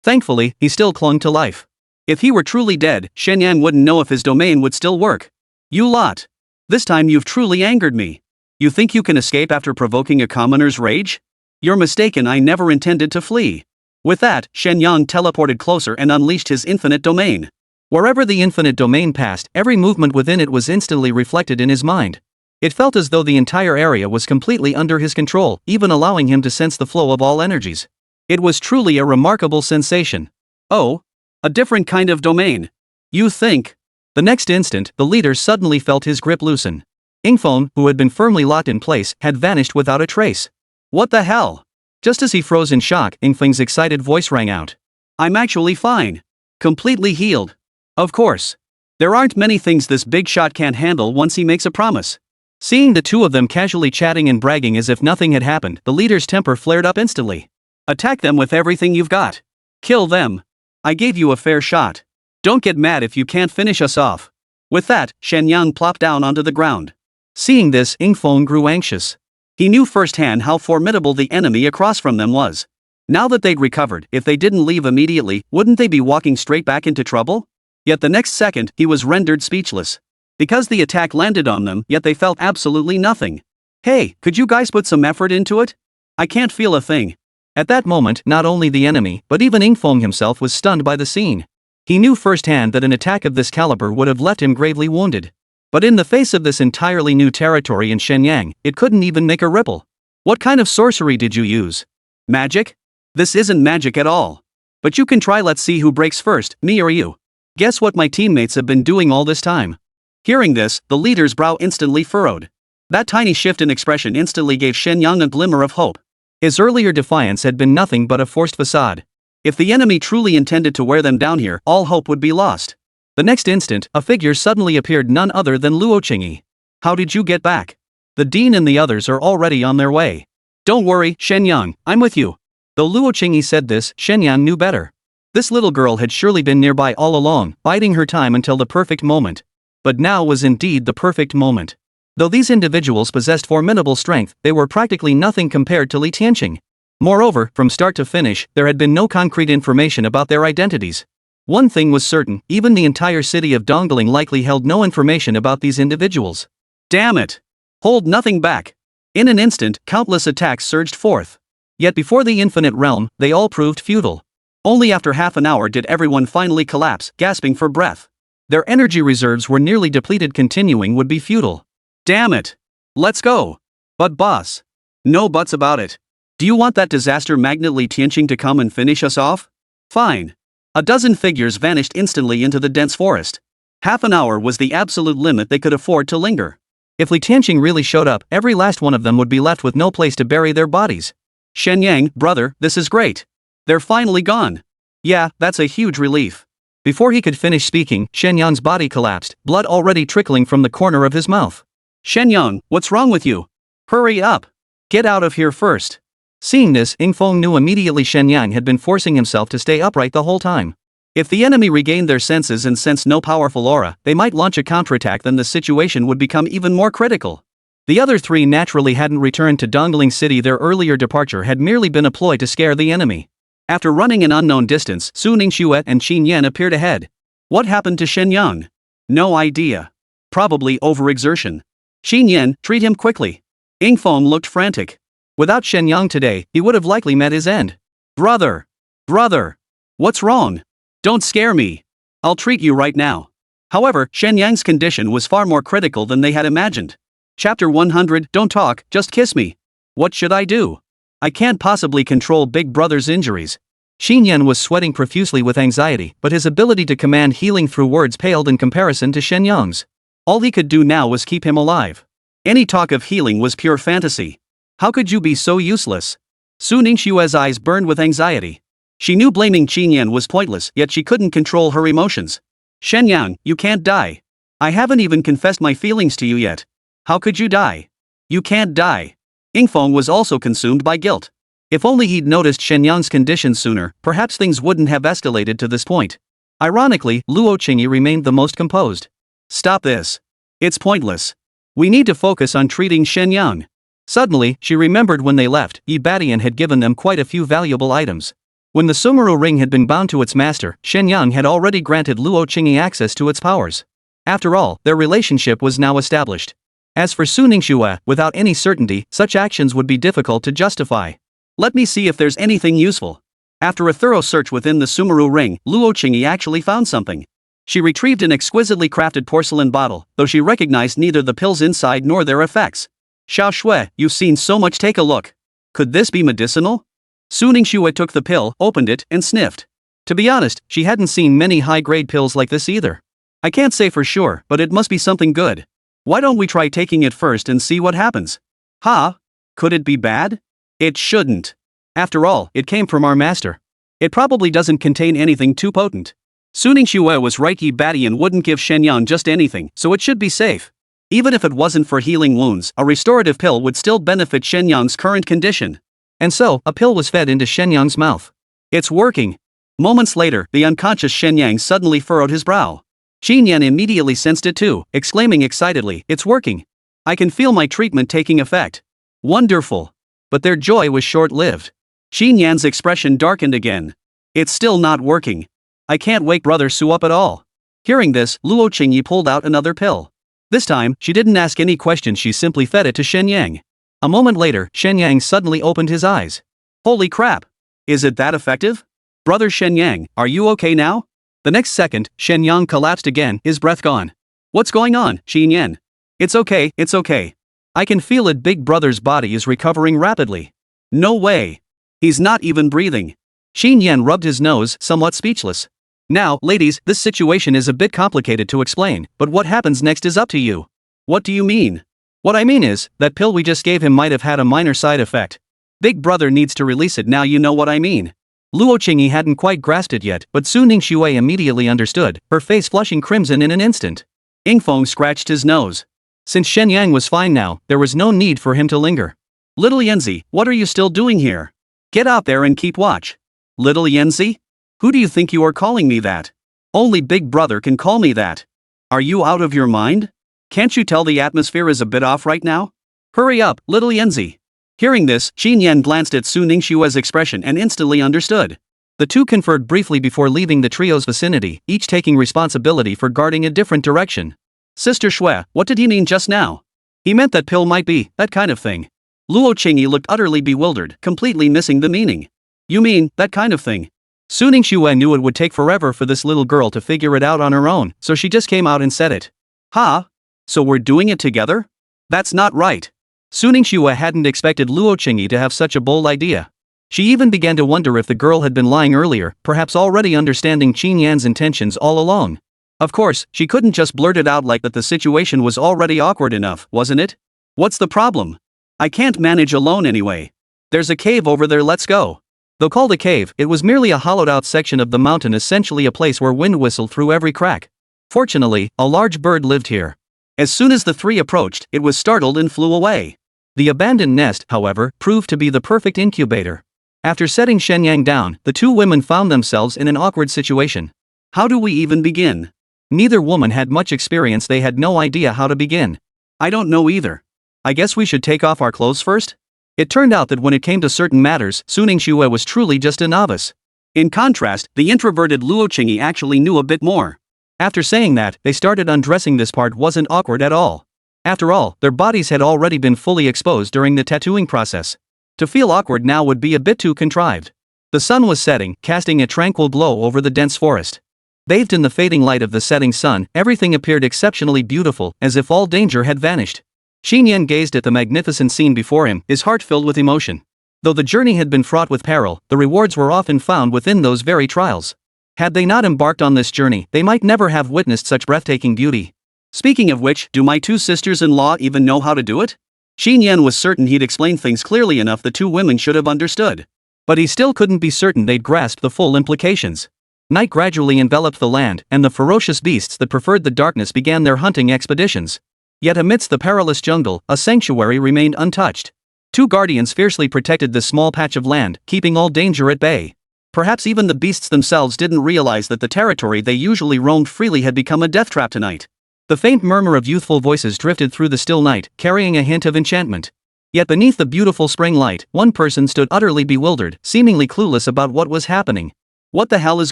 Speaker 1: Thankfully, he still clung to life.
Speaker 2: If he were truly dead, Shen Yang wouldn't know if his domain would still work. You lot! This time you've truly angered me. You think you can escape after provoking a commoner's rage? You're mistaken, I never intended to flee. With that, Shen Yang teleported closer and unleashed his infinite domain.
Speaker 1: Wherever the infinite domain passed, every movement within it was instantly reflected in his mind. It felt as though the entire area was completely under his control, even allowing him to sense the flow of all energies. It was truly a remarkable sensation.
Speaker 2: Oh? A different kind of domain. You think?
Speaker 1: The next instant, the leader suddenly felt his grip loosen. Ingfeng, who had been firmly locked in place, had vanished without a trace.
Speaker 2: What the hell?
Speaker 1: Just as he froze in shock, Ingfeng's excited voice rang out.
Speaker 2: I'm actually fine. Completely healed. Of course. There aren't many things this big shot can't handle once he makes a promise.
Speaker 1: Seeing the two of them casually chatting and bragging as if nothing had happened, the leader's temper flared up instantly.
Speaker 2: Attack them with everything you've got. Kill them. I gave you a fair shot. Don't get mad if you can't finish us off. With that, Shen Yang plopped down onto the ground.
Speaker 1: Seeing this, Ingfeng grew anxious.
Speaker 2: He knew firsthand how formidable the enemy across from them was. Now that they'd recovered, if they didn't leave immediately, wouldn't they be walking straight back into trouble? Yet the next second, he was rendered speechless. Because the attack landed on them, yet they felt absolutely nothing. Hey, could you guys put some effort into it? I can't feel a thing.
Speaker 1: At that moment, not only the enemy, but even Ingfeng himself was stunned by the scene. He knew firsthand that an attack of this caliber would have left him gravely wounded. But in the face of this entirely new territory in Shen Yang, it couldn't even make a ripple. What kind of sorcery did you use?
Speaker 2: Magic? This isn't magic at all. But you can try. Let's see who breaks first, me or you. Guess what my teammates have been doing all this time. Hearing this, the leader's brow instantly furrowed. That tiny shift in expression instantly gave Shen Yang a glimmer of hope.
Speaker 1: His earlier defiance had been nothing but a forced facade.
Speaker 2: If the enemy truly intended to wear them down here, all hope would be lost.
Speaker 1: The next instant, a figure suddenly appeared, none other than Luo Qingyi.
Speaker 2: How did you get back?
Speaker 1: The dean and the others are already on their way.
Speaker 2: Don't worry, Shen Yang, I'm with you.
Speaker 1: Though Luo Qingyi said this, Shen Yang knew better. This little girl had surely been nearby all along, biding her time until the perfect moment. But now was indeed the perfect moment. Though these individuals possessed formidable strength, they were practically nothing compared to Li Tianqing. Moreover, from start to finish, there had been no concrete information about their identities. One thing was certain, even the entire city of Dongling likely held no information about these individuals.
Speaker 2: Damn it! Hold nothing back. In an instant, countless attacks surged forth.
Speaker 1: Yet before the infinite realm, they all proved futile.
Speaker 2: Only after half an hour did everyone finally collapse, gasping for breath.
Speaker 1: Their energy reserves were nearly depleted. Continuing would be futile.
Speaker 2: Damn it! Let's go! But boss. No buts about it. Do you want that disaster magnet Li Tianqing to come and finish us off? Fine. A dozen figures vanished instantly into the dense forest. Half an hour was the absolute limit they could afford to linger.
Speaker 1: If Li Tianqing really showed up, every last one of them would be left with no place to bury their bodies.
Speaker 2: Shen Yang, brother, this is great. They're finally gone. Yeah, that's a huge relief.
Speaker 1: Before he could finish speaking, Shen Yang's body collapsed, blood already trickling from the corner of his mouth.
Speaker 2: Shen Yang, what's wrong with you? Hurry up. Get out of here first.
Speaker 1: Seeing this, Ingfeng knew immediately Shen Yang had been forcing himself to stay upright the whole time.
Speaker 2: If the enemy regained their senses and sensed no powerful aura, they might launch a counterattack. Then the situation would become even more critical.
Speaker 1: The other three naturally hadn't returned to Dongling City. Their earlier departure had merely been a ploy to scare the enemy.
Speaker 2: After running an unknown distance, Su Ningxue and Qin Yan appeared ahead. What happened to Shen Yang? No idea. Probably overexertion. Qin Yan, treat him quickly. Yingfeng looked frantic.
Speaker 1: Without Shen Yang today, he would have likely met his end.
Speaker 2: Brother! Brother! What's wrong? Don't scare me. I'll treat you right now. However, Shen Yang's condition was far more critical than they had imagined. Chapter 100, Don't talk, just kiss me. What should I do? I can't possibly control Big Brother's injuries.
Speaker 1: Qin Yan was sweating profusely with anxiety, but his ability to command healing through words paled in comparison to Shen Yang's.
Speaker 2: All he could do now was keep him alive. Any talk of healing was pure fantasy. How could you be so useless? Su Ningxue's eyes burned with anxiety. She knew blaming Qin Yan was pointless, yet she couldn't control her emotions. Shen Yang, you can't die. I haven't even confessed my feelings to you yet. How could you die? You can't die. Yingfeng was also consumed by guilt. If only he'd noticed Shen Yang's condition sooner, perhaps things wouldn't have escalated to this point. Ironically, Luo Qingyi remained the most composed. Stop this. It's pointless. We need to focus on treating Shen Yang.
Speaker 1: Suddenly, she remembered when they left, Yi Badian had given them quite a few valuable items. When the Sumeru ring had been bound to its master, Shen Yang had already granted Luo Qingyi access to its powers. After all, their relationship was now established. As for Su Ningxue, without any certainty, such actions would be difficult to justify.
Speaker 2: Let me see if there's anything useful. After a thorough search within the Sumeru ring, Luo Qingyi actually found something. She retrieved an exquisitely crafted porcelain bottle, though she recognized neither the pills inside nor their effects. Xiao Shui, you've seen so much, take a look. Could this be medicinal? Su Ningxue took the pill, opened it, and sniffed.
Speaker 1: To be honest, she hadn't seen many high-grade pills like this either.
Speaker 2: I can't say for sure, but it must be something good. Why don't we try taking it first and see what happens? Huh? Could it be bad? It shouldn't. After all, it came from our master. It probably doesn't contain anything too potent. Su Ningxue was right, Yi Badian wouldn't give Shen Yang just anything, so it should be safe. Even if it wasn't for healing wounds, a restorative pill would still benefit Shen Yang's current condition.
Speaker 1: And so, a pill was fed into Shen Yang's mouth.
Speaker 2: It's working. Moments later, the unconscious Shen Yang suddenly furrowed his brow. Qin Yan immediately sensed it too, exclaiming excitedly, it's working. I can feel my treatment taking effect. Wonderful. But their joy was short-lived. Qin Yan's expression darkened again. It's still not working. I can't wake Brother Su up at all. Hearing this, Luo Qingyi pulled out another pill. This time, she didn't ask any questions, she simply fed it to Shen Yang. A moment later, Shen Yang suddenly opened his eyes. Holy crap! Is it that effective? Brother Shen Yang, are you okay now? The next second, Shen Yang collapsed again, his breath gone. What's going on, Qin Yan? It's okay, it's okay. I can feel it, Big Brother's body is recovering rapidly. No way. He's not even breathing. Qin Yan rubbed his nose, somewhat speechless. Now, ladies, this situation is a bit complicated to explain, but what happens next is up to you. What do you mean? What I mean is, that pill we just gave him might have had a minor side effect. Big Brother needs to release it now, you know what I mean. Luo Qingyi hadn't quite grasped it yet, but Su Ningxue immediately understood, her face flushing crimson in an instant. Yingfeng scratched his nose. Since Shen Yang was fine now, there was no need for him to linger. Little Yanzi, what are you still doing here? Get out there and keep watch. Little Yanzi? Who do you think you are calling me that? Only Big Brother can call me that. Are you out of your mind? Can't you tell the atmosphere is a bit off right now? Hurry up, Little Yanzi. Hearing this, Qin Yan glanced at Su Ningxue's expression and instantly understood. The two conferred briefly before leaving the trio's vicinity, each taking responsibility for guarding a different direction. Sister Shui, what did he mean just now? He meant that pill might be, that kind of thing. Luo Qingyi looked utterly bewildered, completely missing the meaning. You mean, that kind of thing? Su Ningxue knew it would take forever for this little girl to figure it out on her own, so she just came out and said it. Huh? So we're doing it together? That's not right. Su Ningxue hadn't expected Luo Qingyi to have such a bold idea. She even began to wonder if the girl had been lying earlier, perhaps already understanding Qin Yan's intentions all along. Of course, she couldn't just blurt it out like that, the situation was already awkward enough, wasn't it? What's the problem? I can't manage alone anyway. There's a cave over there, let's go. Though called a cave, it was merely a hollowed-out section of the mountain, essentially a place where wind whistled through every crack. Fortunately, a large bird lived here. As soon as the three approached, it was startled and flew away. The abandoned nest, however, proved to be the perfect incubator. After setting Shen Yang down, the two women found themselves in an awkward situation. How do we even begin? Neither woman had much experience, they had no idea how to begin. I don't know either. I guess we should take off our clothes first? It turned out that when it came to certain matters, Su Ningxue was truly just a novice. In contrast, the introverted Luo Qingyi actually knew a bit more. After saying that, they started undressing. This part wasn't awkward at all. After all, their bodies had already been fully exposed during the tattooing process. To feel awkward now would be a bit too contrived. The sun was setting, casting a tranquil glow over the dense forest. Bathed in the fading light of the setting sun, everything appeared exceptionally beautiful, as if all danger had vanished. Shen Yang gazed at the magnificent scene before him, his heart filled with emotion. Though the journey had been fraught with peril, the rewards were often found within those very trials. Had they not embarked on this journey, they might never have witnessed such breathtaking beauty. Speaking of which, do my two sisters-in-law even know how to do it? Shen Yang was certain he'd explained things clearly enough the two women should have understood. But he still couldn't be certain they'd grasped the full implications. Night gradually enveloped the land, and the ferocious beasts that preferred the darkness began their hunting expeditions. Yet amidst the perilous jungle, a sanctuary remained untouched. Two guardians fiercely protected this small patch of land, keeping all danger at bay. Perhaps even the beasts themselves didn't realize that the territory they usually roamed freely had become a death trap tonight. The faint murmur of youthful voices drifted through the still night, carrying a hint of enchantment. Yet beneath the beautiful spring light, one person stood utterly bewildered, seemingly clueless about what was happening. What the hell is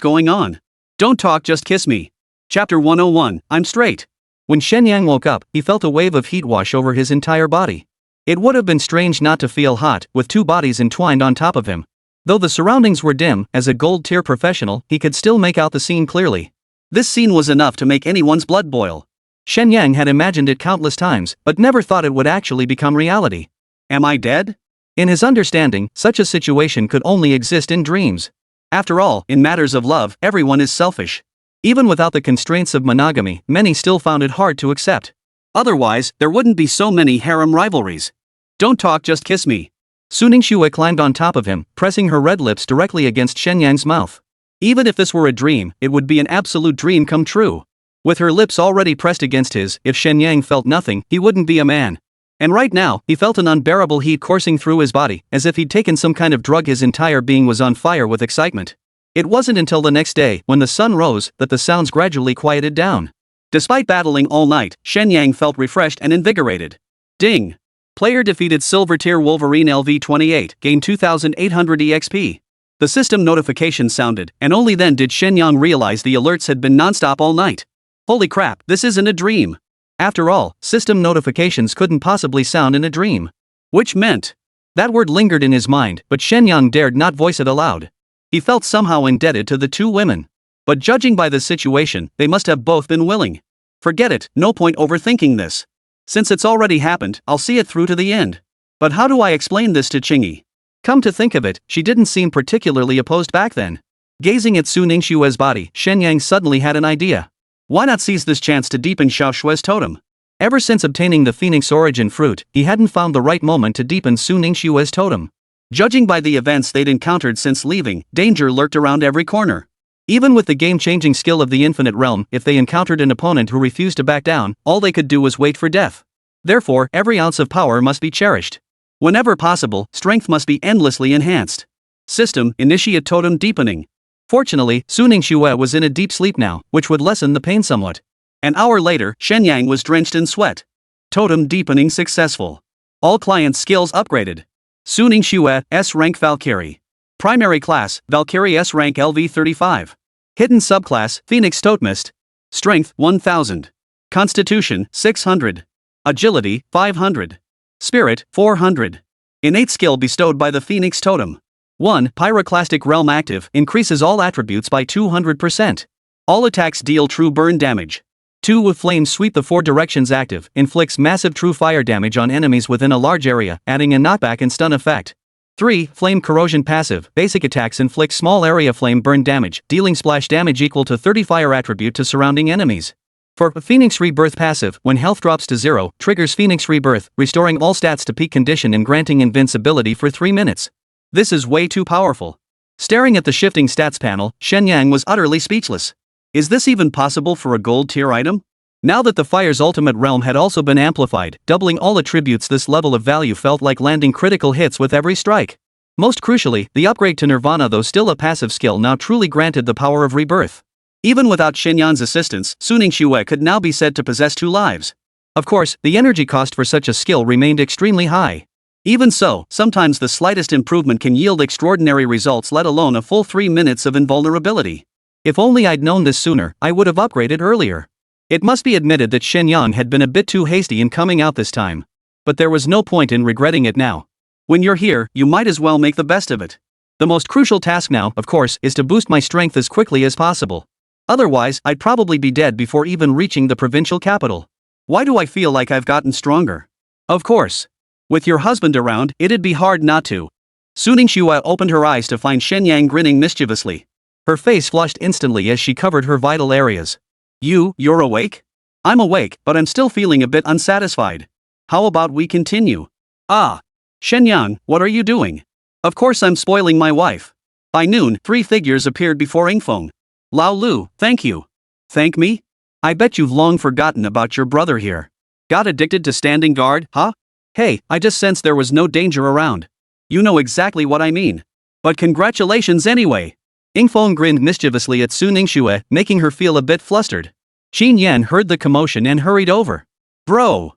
Speaker 2: going on? Don't talk, just kiss me. Chapter 101, I'm straight. When Shen Yang woke up, he felt a wave of heat wash over his entire body. It would have been strange not to feel hot, with two bodies entwined on top of him. Though the surroundings were dim, as a gold-tier professional, he could still make out the scene clearly. This scene was enough to make anyone's blood boil. Shen Yang had imagined it countless times, but never thought it would actually become reality. Am I dead? In his understanding, such a situation could only exist in dreams. After all, in matters of love, everyone is selfish. Even without the constraints of monogamy, many still found it hard to accept. Otherwise, there wouldn't be so many harem rivalries. Don't talk, just kiss me. Su Ningxue climbed on top of him, pressing her red lips directly against Shen Yang's mouth. Even if this were a dream, it would be an absolute dream come true. With her lips already pressed against his, if Shen Yang felt nothing, he wouldn't be a man. And right now, he felt an unbearable heat coursing through his body, as if he'd taken some kind of drug. His entire being was on fire with excitement. It wasn't until the next day, when the sun rose, that the sounds gradually quieted down. Despite battling all night, Shen Yang felt refreshed and invigorated. Ding! Player defeated Silver Tier Wolverine LV28, gained 2800 EXP. The system notification sounded, and only then did Shen Yang realize the alerts had been non-stop all night. Holy crap, this isn't a dream. After all, system notifications couldn't possibly sound in a dream. Which meant. That word lingered in his mind, but Shen Yang dared not voice it aloud. He felt somehow indebted to the two women. But judging by the situation, they must have both been willing. Forget it, no point overthinking this. Since it's already happened, I'll see it through to the end. But how do I explain this to Qingyi? Come to think of it, she didn't seem particularly opposed back then. Gazing at Su Ningxue's body, Shen Yang suddenly had an idea. Why not seize this chance to deepen Xiao Shue's totem? Ever since obtaining the Phoenix Origin fruit, he hadn't found the right moment to deepen Su Ningxue's totem. Judging by the events they'd encountered since leaving, danger lurked around every corner. Even with the game-changing skill of the Infinite Realm, if they encountered an opponent who refused to back down, all they could do was wait for death. Therefore, every ounce of power must be cherished. Whenever possible, strength must be endlessly enhanced. System, initiate totem deepening. Fortunately, Su Ningxue was in a deep sleep now, which would lessen the pain somewhat. An hour later, Shen Yang was drenched in sweat. Totem deepening successful. All clients' skills upgraded. Su Ningxue, S rank Valkyrie. Primary class, Valkyrie S rank LV35. Hidden subclass, Phoenix Totemist. Strength, 1000. Constitution, 600. Agility, 500. Spirit, 400. Innate skill bestowed by the Phoenix Totem. 1. Pyroclastic Realm active, increases all attributes by 200%. All attacks deal true burn damage. 2. With Flame Sweep the 4 directions active, inflicts massive true fire damage on enemies within a large area, adding a knockback and stun effect. 3. Flame Corrosion passive, basic attacks inflict small area flame burn damage, dealing splash damage equal to 30 fire attribute to surrounding enemies. 4. Phoenix Rebirth passive, when health drops to 0, triggers Phoenix Rebirth, restoring all stats to peak condition and granting invincibility for 3 minutes. This is way too powerful. Staring at the shifting stats panel, Shen Yang was utterly speechless. Is this even possible for a gold tier item? Now that the fire's ultimate realm had also been amplified, doubling all attributes, this level of value felt like landing critical hits with every strike. Most crucially, the upgrade to Nirvana, though still a passive skill, now truly granted the power of rebirth. Even without Shen Yan's assistance, Su Ningxue could now be said to possess 2 lives. Of course, the energy cost for such a skill remained extremely high. Even so, sometimes the slightest improvement can yield extraordinary results, let alone a full 3 minutes of invulnerability. If only I'd known this sooner, I would have upgraded earlier. It must be admitted that Shen Yang had been a bit too hasty in coming out this time. But there was no point in regretting it now. When you're here, you might as well make the best of it. The most crucial task now, of course, is to boost my strength as quickly as possible. Otherwise, I'd probably be dead before even reaching the provincial capital. Why do I feel like I've gotten stronger? Of course. With your husband around, it'd be hard not to. Su Ningxue opened her eyes to find Shen Yang grinning mischievously. Her face flushed instantly as she covered her vital areas. You're awake? I'm awake, but I'm still feeling a bit unsatisfied. How about we continue? Shen Yang, what are you doing? Of course I'm spoiling my wife. By noon, 3 figures appeared before Yingfeng. Lao Lu, thank you. Thank me? I bet you've long forgotten about your brother here. Got addicted to standing guard, huh? Hey, I just sensed there was no danger around. You know exactly what I mean. But congratulations anyway. Yingfeng grinned mischievously at Su Ningxue, making her feel a bit flustered. Qin Yan heard the commotion and hurried over. Bro,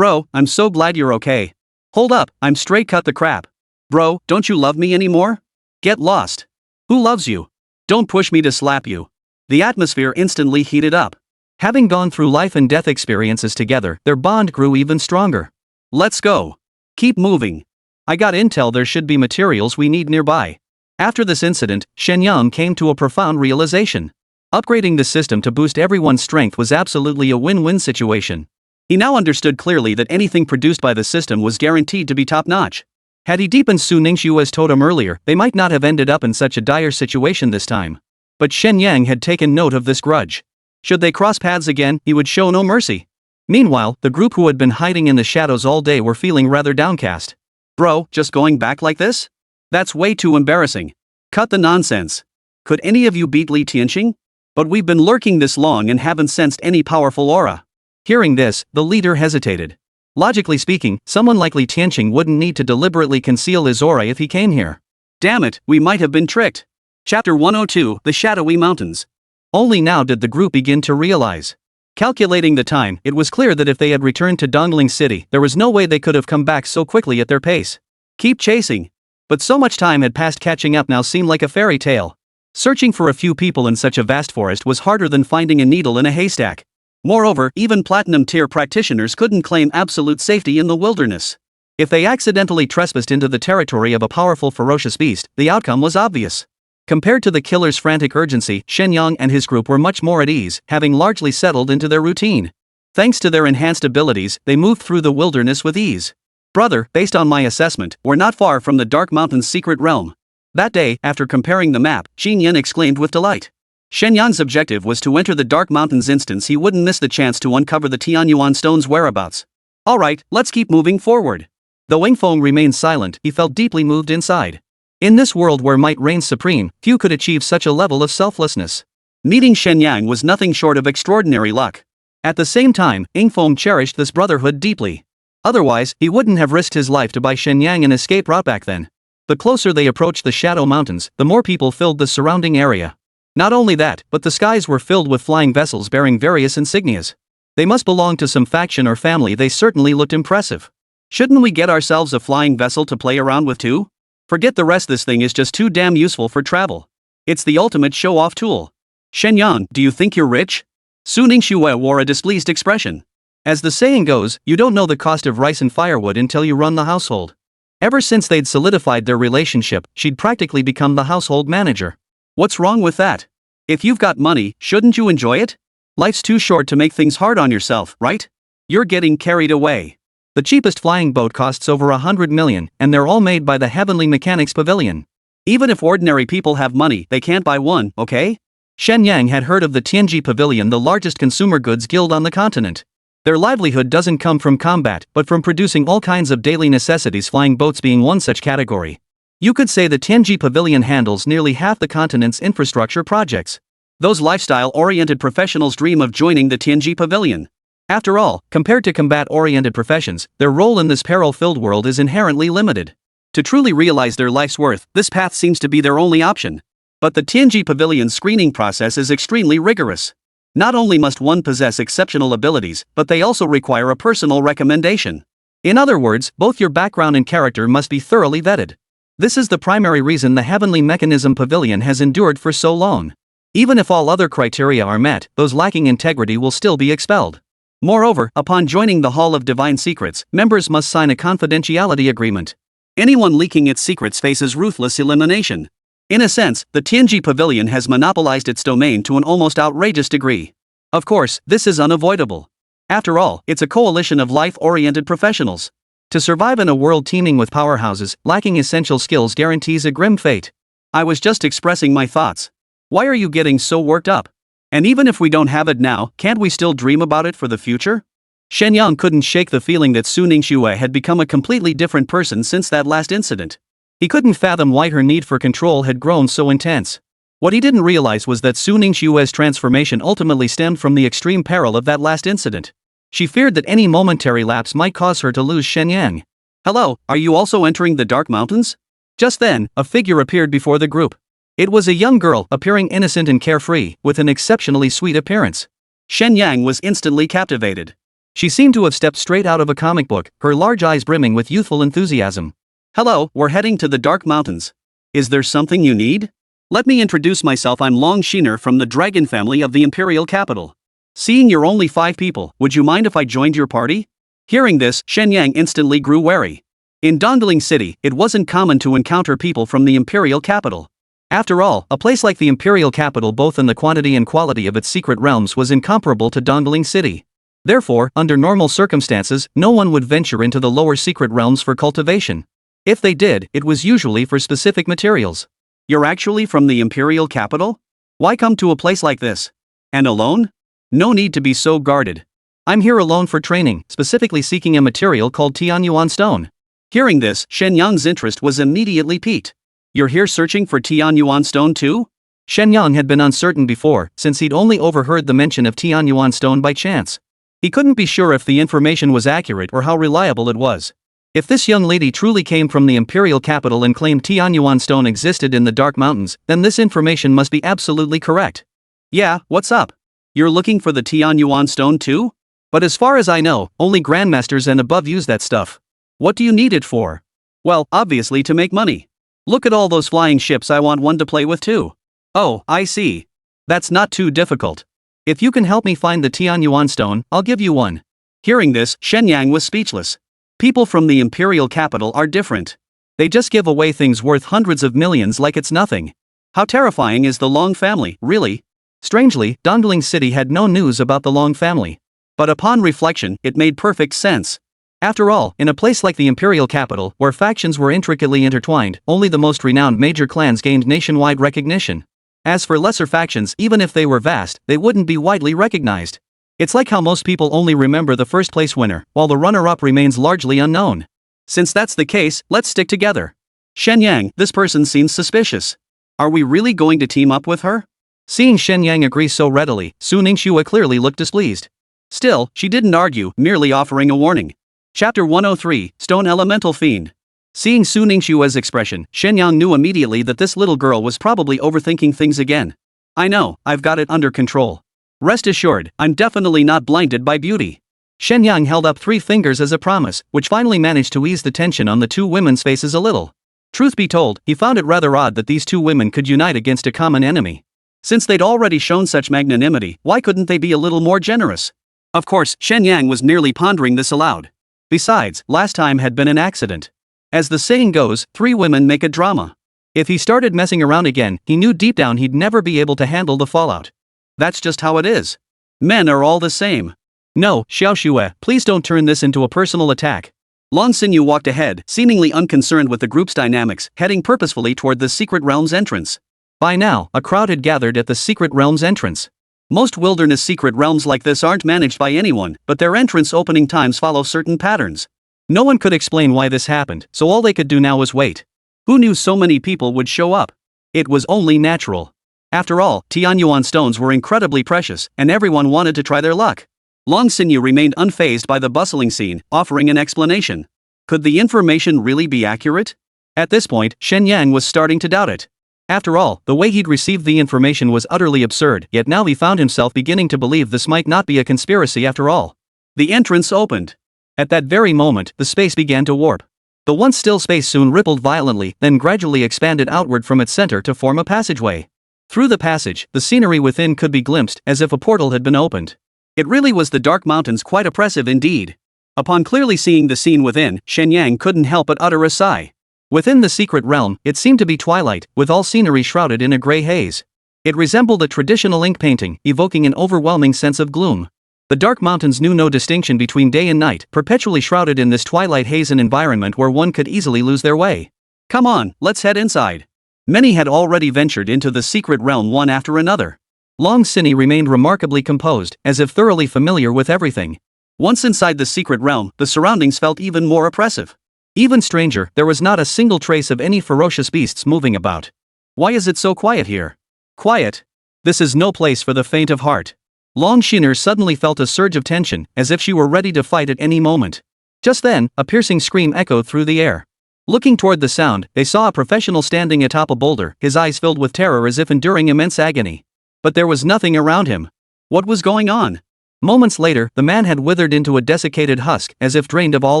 Speaker 2: I'm so glad you're okay. Hold up, I'm straight cut the crap. Bro, don't you love me anymore? Get lost. Who loves you? Don't push me to slap you. The atmosphere instantly heated up. Having gone through life and death experiences together, their bond grew even stronger. Let's go. Keep moving. I got intel there should be materials we need nearby. After this incident, Shen Yang came to a profound realization. Upgrading the system to boost everyone's strength was absolutely a win-win situation. He now understood clearly that anything produced by the system was guaranteed to be top-notch. Had he deepened Su Ningxue's totem earlier, they might not have ended up in such a dire situation this time. But Shen Yang had taken note of this grudge. Should they cross paths again, he would show no mercy. Meanwhile, the group who had been hiding in the shadows all day were feeling rather downcast. Bro, just going back like this? That's way too embarrassing. Cut the nonsense. Could any of you beat Li Tianqing? But we've been lurking this long and haven't sensed any powerful aura. Hearing this, the leader hesitated. Logically speaking, someone like Li Tianqing wouldn't need to deliberately conceal his aura if he came here. Damn it, we might have been tricked. Chapter 102, The Shadowy Mountains. Only now did the group begin to realize. Calculating the time, it was clear that if they had returned to Dongling City, there was no way they could have come back so quickly at their pace. Keep chasing. But so much time had passed, catching up now seemed like a fairy tale. Searching for a few people in such a vast forest was harder than finding a needle in a haystack. Moreover, even platinum-tier practitioners couldn't claim absolute safety in the wilderness. If they accidentally trespassed into the territory of a powerful ferocious beast, the outcome was obvious. Compared to the killer's frantic urgency, Shen Yang and his group were much more at ease, having largely settled into their routine. Thanks to their enhanced abilities, they moved through the wilderness with ease. Brother, based on my assessment, we're not far from the Dark Mountain's secret realm. That day, after comparing the map, Qin Yan exclaimed with delight. Shen Yang's objective was to enter the Dark Mountains instance. He wouldn't miss the chance to uncover the Tianyuan stone's whereabouts. Alright, let's keep moving forward. Though Yingfeng remained silent, he felt deeply moved inside. In this world where might reigns supreme, few could achieve such a level of selflessness. Meeting Shen Yang was nothing short of extraordinary luck. At the same time, Yingfeng cherished this brotherhood deeply. Otherwise, he wouldn't have risked his life to buy Shen Yang an escape route back then. The closer they approached the Shadow Mountains, the more people filled the surrounding area. Not only that, but the skies were filled with flying vessels bearing various insignias. They must belong to some faction or family. They certainly looked impressive. Shouldn't we get ourselves a flying vessel to play around with too? Forget the rest, this thing is just too damn useful for travel. It's the ultimate show-off tool. Shen Yang, do you think you're rich? Su Ningxue wore a displeased expression. As the saying goes, you don't know the cost of rice and firewood until you run the household. Ever since they'd solidified their relationship, she'd practically become the household manager. What's wrong with that? If you've got money, shouldn't you enjoy it? Life's too short to make things hard on yourself, right? You're getting carried away. The cheapest flying boat costs over 100 million, and they're all made by the Heavenly Mechanics Pavilion. Even if ordinary people have money, they can't buy one, okay? Shen Yang had heard of the Tianji Pavilion, the largest consumer goods guild on the continent. Their livelihood doesn't come from combat, but from producing all kinds of daily necessities, flying boats being one such category. You could say the Tianji Pavilion handles nearly half the continent's infrastructure projects. Those lifestyle-oriented professionals dream of joining the Tianji Pavilion. After all, compared to combat-oriented professions, their role in this peril-filled world is inherently limited. To truly realize their life's worth, this path seems to be their only option. But the Tianji Pavilion's screening process is extremely rigorous. Not only must one possess exceptional abilities, but they also require a personal recommendation. In other words, both your background and character must be thoroughly vetted. This is the primary reason the Heavenly Mechanism Pavilion has endured for so long. Even if all other criteria are met, those lacking integrity will still be expelled. Moreover, upon joining the Hall of Divine Secrets, members must sign a confidentiality agreement. Anyone leaking its secrets faces ruthless elimination. In a sense, the Tianji Pavilion has monopolized its domain to an almost outrageous degree. Of course, this is unavoidable. After all, it's a coalition of life-oriented professionals. To survive in a world teeming with powerhouses, lacking essential skills guarantees a grim fate. I was just expressing my thoughts. Why are you getting so worked up? And even if we don't have it now, can't we still dream about it for the future? Shen Yang couldn't shake the feeling that Su Ningxue had become a completely different person since that last incident. He couldn't fathom why her need for control had grown so intense. What he didn't realize was that Su Ningxue's transformation ultimately stemmed from the extreme peril of that last incident. She feared that any momentary lapse might cause her to lose Shen Yang. "Hello, are you also entering the Dark Mountains?" Just then, a figure appeared before the group. It was a young girl, appearing innocent and carefree, with an exceptionally sweet appearance. Shen Yang was instantly captivated. She seemed to have stepped straight out of a comic book, her large eyes brimming with youthful enthusiasm. "Hello, we're heading to the Dark Mountains. Is there something you need? Let me introduce myself, I'm Long Shiner from the Dragon family of the Imperial Capital. Seeing you're only 5 people, would you mind if I joined your party?" Hearing this, Shen Yang instantly grew wary. In Dongling City, it wasn't common to encounter people from the Imperial Capital. After all, a place like the Imperial Capital both in the quantity and quality of its secret realms was incomparable to Dongling City. Therefore, under normal circumstances, no one would venture into the lower secret realms for cultivation. If they did, it was usually for specific materials. "You're actually from the Imperial Capital? Why come to a place like this? And alone? No need to be so guarded. I'm here alone for training, specifically seeking a material called Tianyuan Stone." Hearing this, Shen Yang's interest was immediately piqued. "You're here searching for Tianyuan Stone too?" Shen Yang had been uncertain before, since he'd only overheard the mention of Tianyuan Stone by chance. He couldn't be sure if the information was accurate or how reliable it was. If this young lady truly came from the Imperial Capital and claimed Tianyuan Stone existed in the Dark Mountains, then this information must be absolutely correct. "Yeah, what's up? You're looking for the Tianyuan Stone too? But as far as I know, only grandmasters and above use that stuff. What do you need it for?" "Well, obviously to make money. Look at all those flying ships, I want one to play with too." "Oh, I see. That's not too difficult. If you can help me find the Tianyuan Stone, I'll give you one." Hearing this, Shen Yang was speechless. People from the Imperial Capital are different. They just give away things worth hundreds of millions like it's nothing. How terrifying is the Long family, really? Strangely, Dongling City had no news about the Long family. But upon reflection, it made perfect sense. After all, in a place like the Imperial Capital, where factions were intricately intertwined, only the most renowned major clans gained nationwide recognition. As for lesser factions, even if they were vast, they wouldn't be widely recognized. It's like how most people only remember the first place winner, while the runner-up remains largely unknown. Since that's the case, let's stick together. "Shen Yang, this person seems suspicious. Are we really going to team up with her?" Seeing Shen Yang agree so readily, Su Ningxue clearly looked displeased. Still, she didn't argue, merely offering a warning. Chapter 103, Stone Elemental Fiend. Seeing Su Ningxue's expression, Shen Yang knew immediately that this little girl was probably overthinking things again. "I know, I've got it under control. Rest assured, I'm definitely not blinded by beauty." Shen Yang held up 3 fingers as a promise, which finally managed to ease the tension on the 2 women's faces a little. Truth be told, he found it rather odd that these 2 women could unite against a common enemy. Since they'd already shown such magnanimity, why couldn't they be a little more generous? Of course, Shen Yang was merely pondering this aloud. Besides, last time had been an accident. As the saying goes, 3 women make a drama. If he started messing around again, he knew deep down he'd never be able to handle the fallout. That's just how it is. Men are all the same. "No, Xiaoxue, please don't turn this into a personal attack." Long Xinyu walked ahead, seemingly unconcerned with the group's dynamics, heading purposefully toward the Secret Realm's entrance. By now, a crowd had gathered at the Secret Realm's entrance. Most wilderness secret realms like this aren't managed by anyone, but their entrance opening times follow certain patterns. No one could explain why this happened, so all they could do now was wait. Who knew so many people would show up? It was only natural. After all, Tianyuan stones were incredibly precious, and everyone wanted to try their luck. Long Xinyu remained unfazed by the bustling scene, offering an explanation. Could the information really be accurate? At this point, Shen Yang was starting to doubt it. After all, the way he'd received the information was utterly absurd, yet now he found himself beginning to believe this might not be a conspiracy after all. The entrance opened. At that very moment, the space began to warp. The once still space soon rippled violently, then gradually expanded outward from its center to form a passageway. Through the passage, the scenery within could be glimpsed as if a portal had been opened. It really was the dark mountains, quite oppressive indeed. Upon clearly seeing the scene within, Shen Yang couldn't help but utter a sigh. Within the secret realm, it seemed to be twilight, with all scenery shrouded in a gray haze. It resembled a traditional ink painting, evoking an overwhelming sense of gloom. The dark mountains knew no distinction between day and night, perpetually shrouded in this twilight haze, an environment where one could easily lose their way. Come on, let's head inside. Many had already ventured into the secret realm one after another. Long Sinny remained remarkably composed, as if thoroughly familiar with everything. Once inside the secret realm, the surroundings felt even more oppressive. Even stranger, there was not a single trace of any ferocious beasts moving about. Why is it so quiet here? Quiet? This is no place for the faint of heart. Long Shiner suddenly felt a surge of tension, as if she were ready to fight at any moment. Just then, a piercing scream echoed through the air. Looking toward the sound, they saw a professional standing atop a boulder, his eyes filled with terror as if enduring immense agony. But there was nothing around him. What was going on? Moments later, the man had withered into a desiccated husk, as if drained of all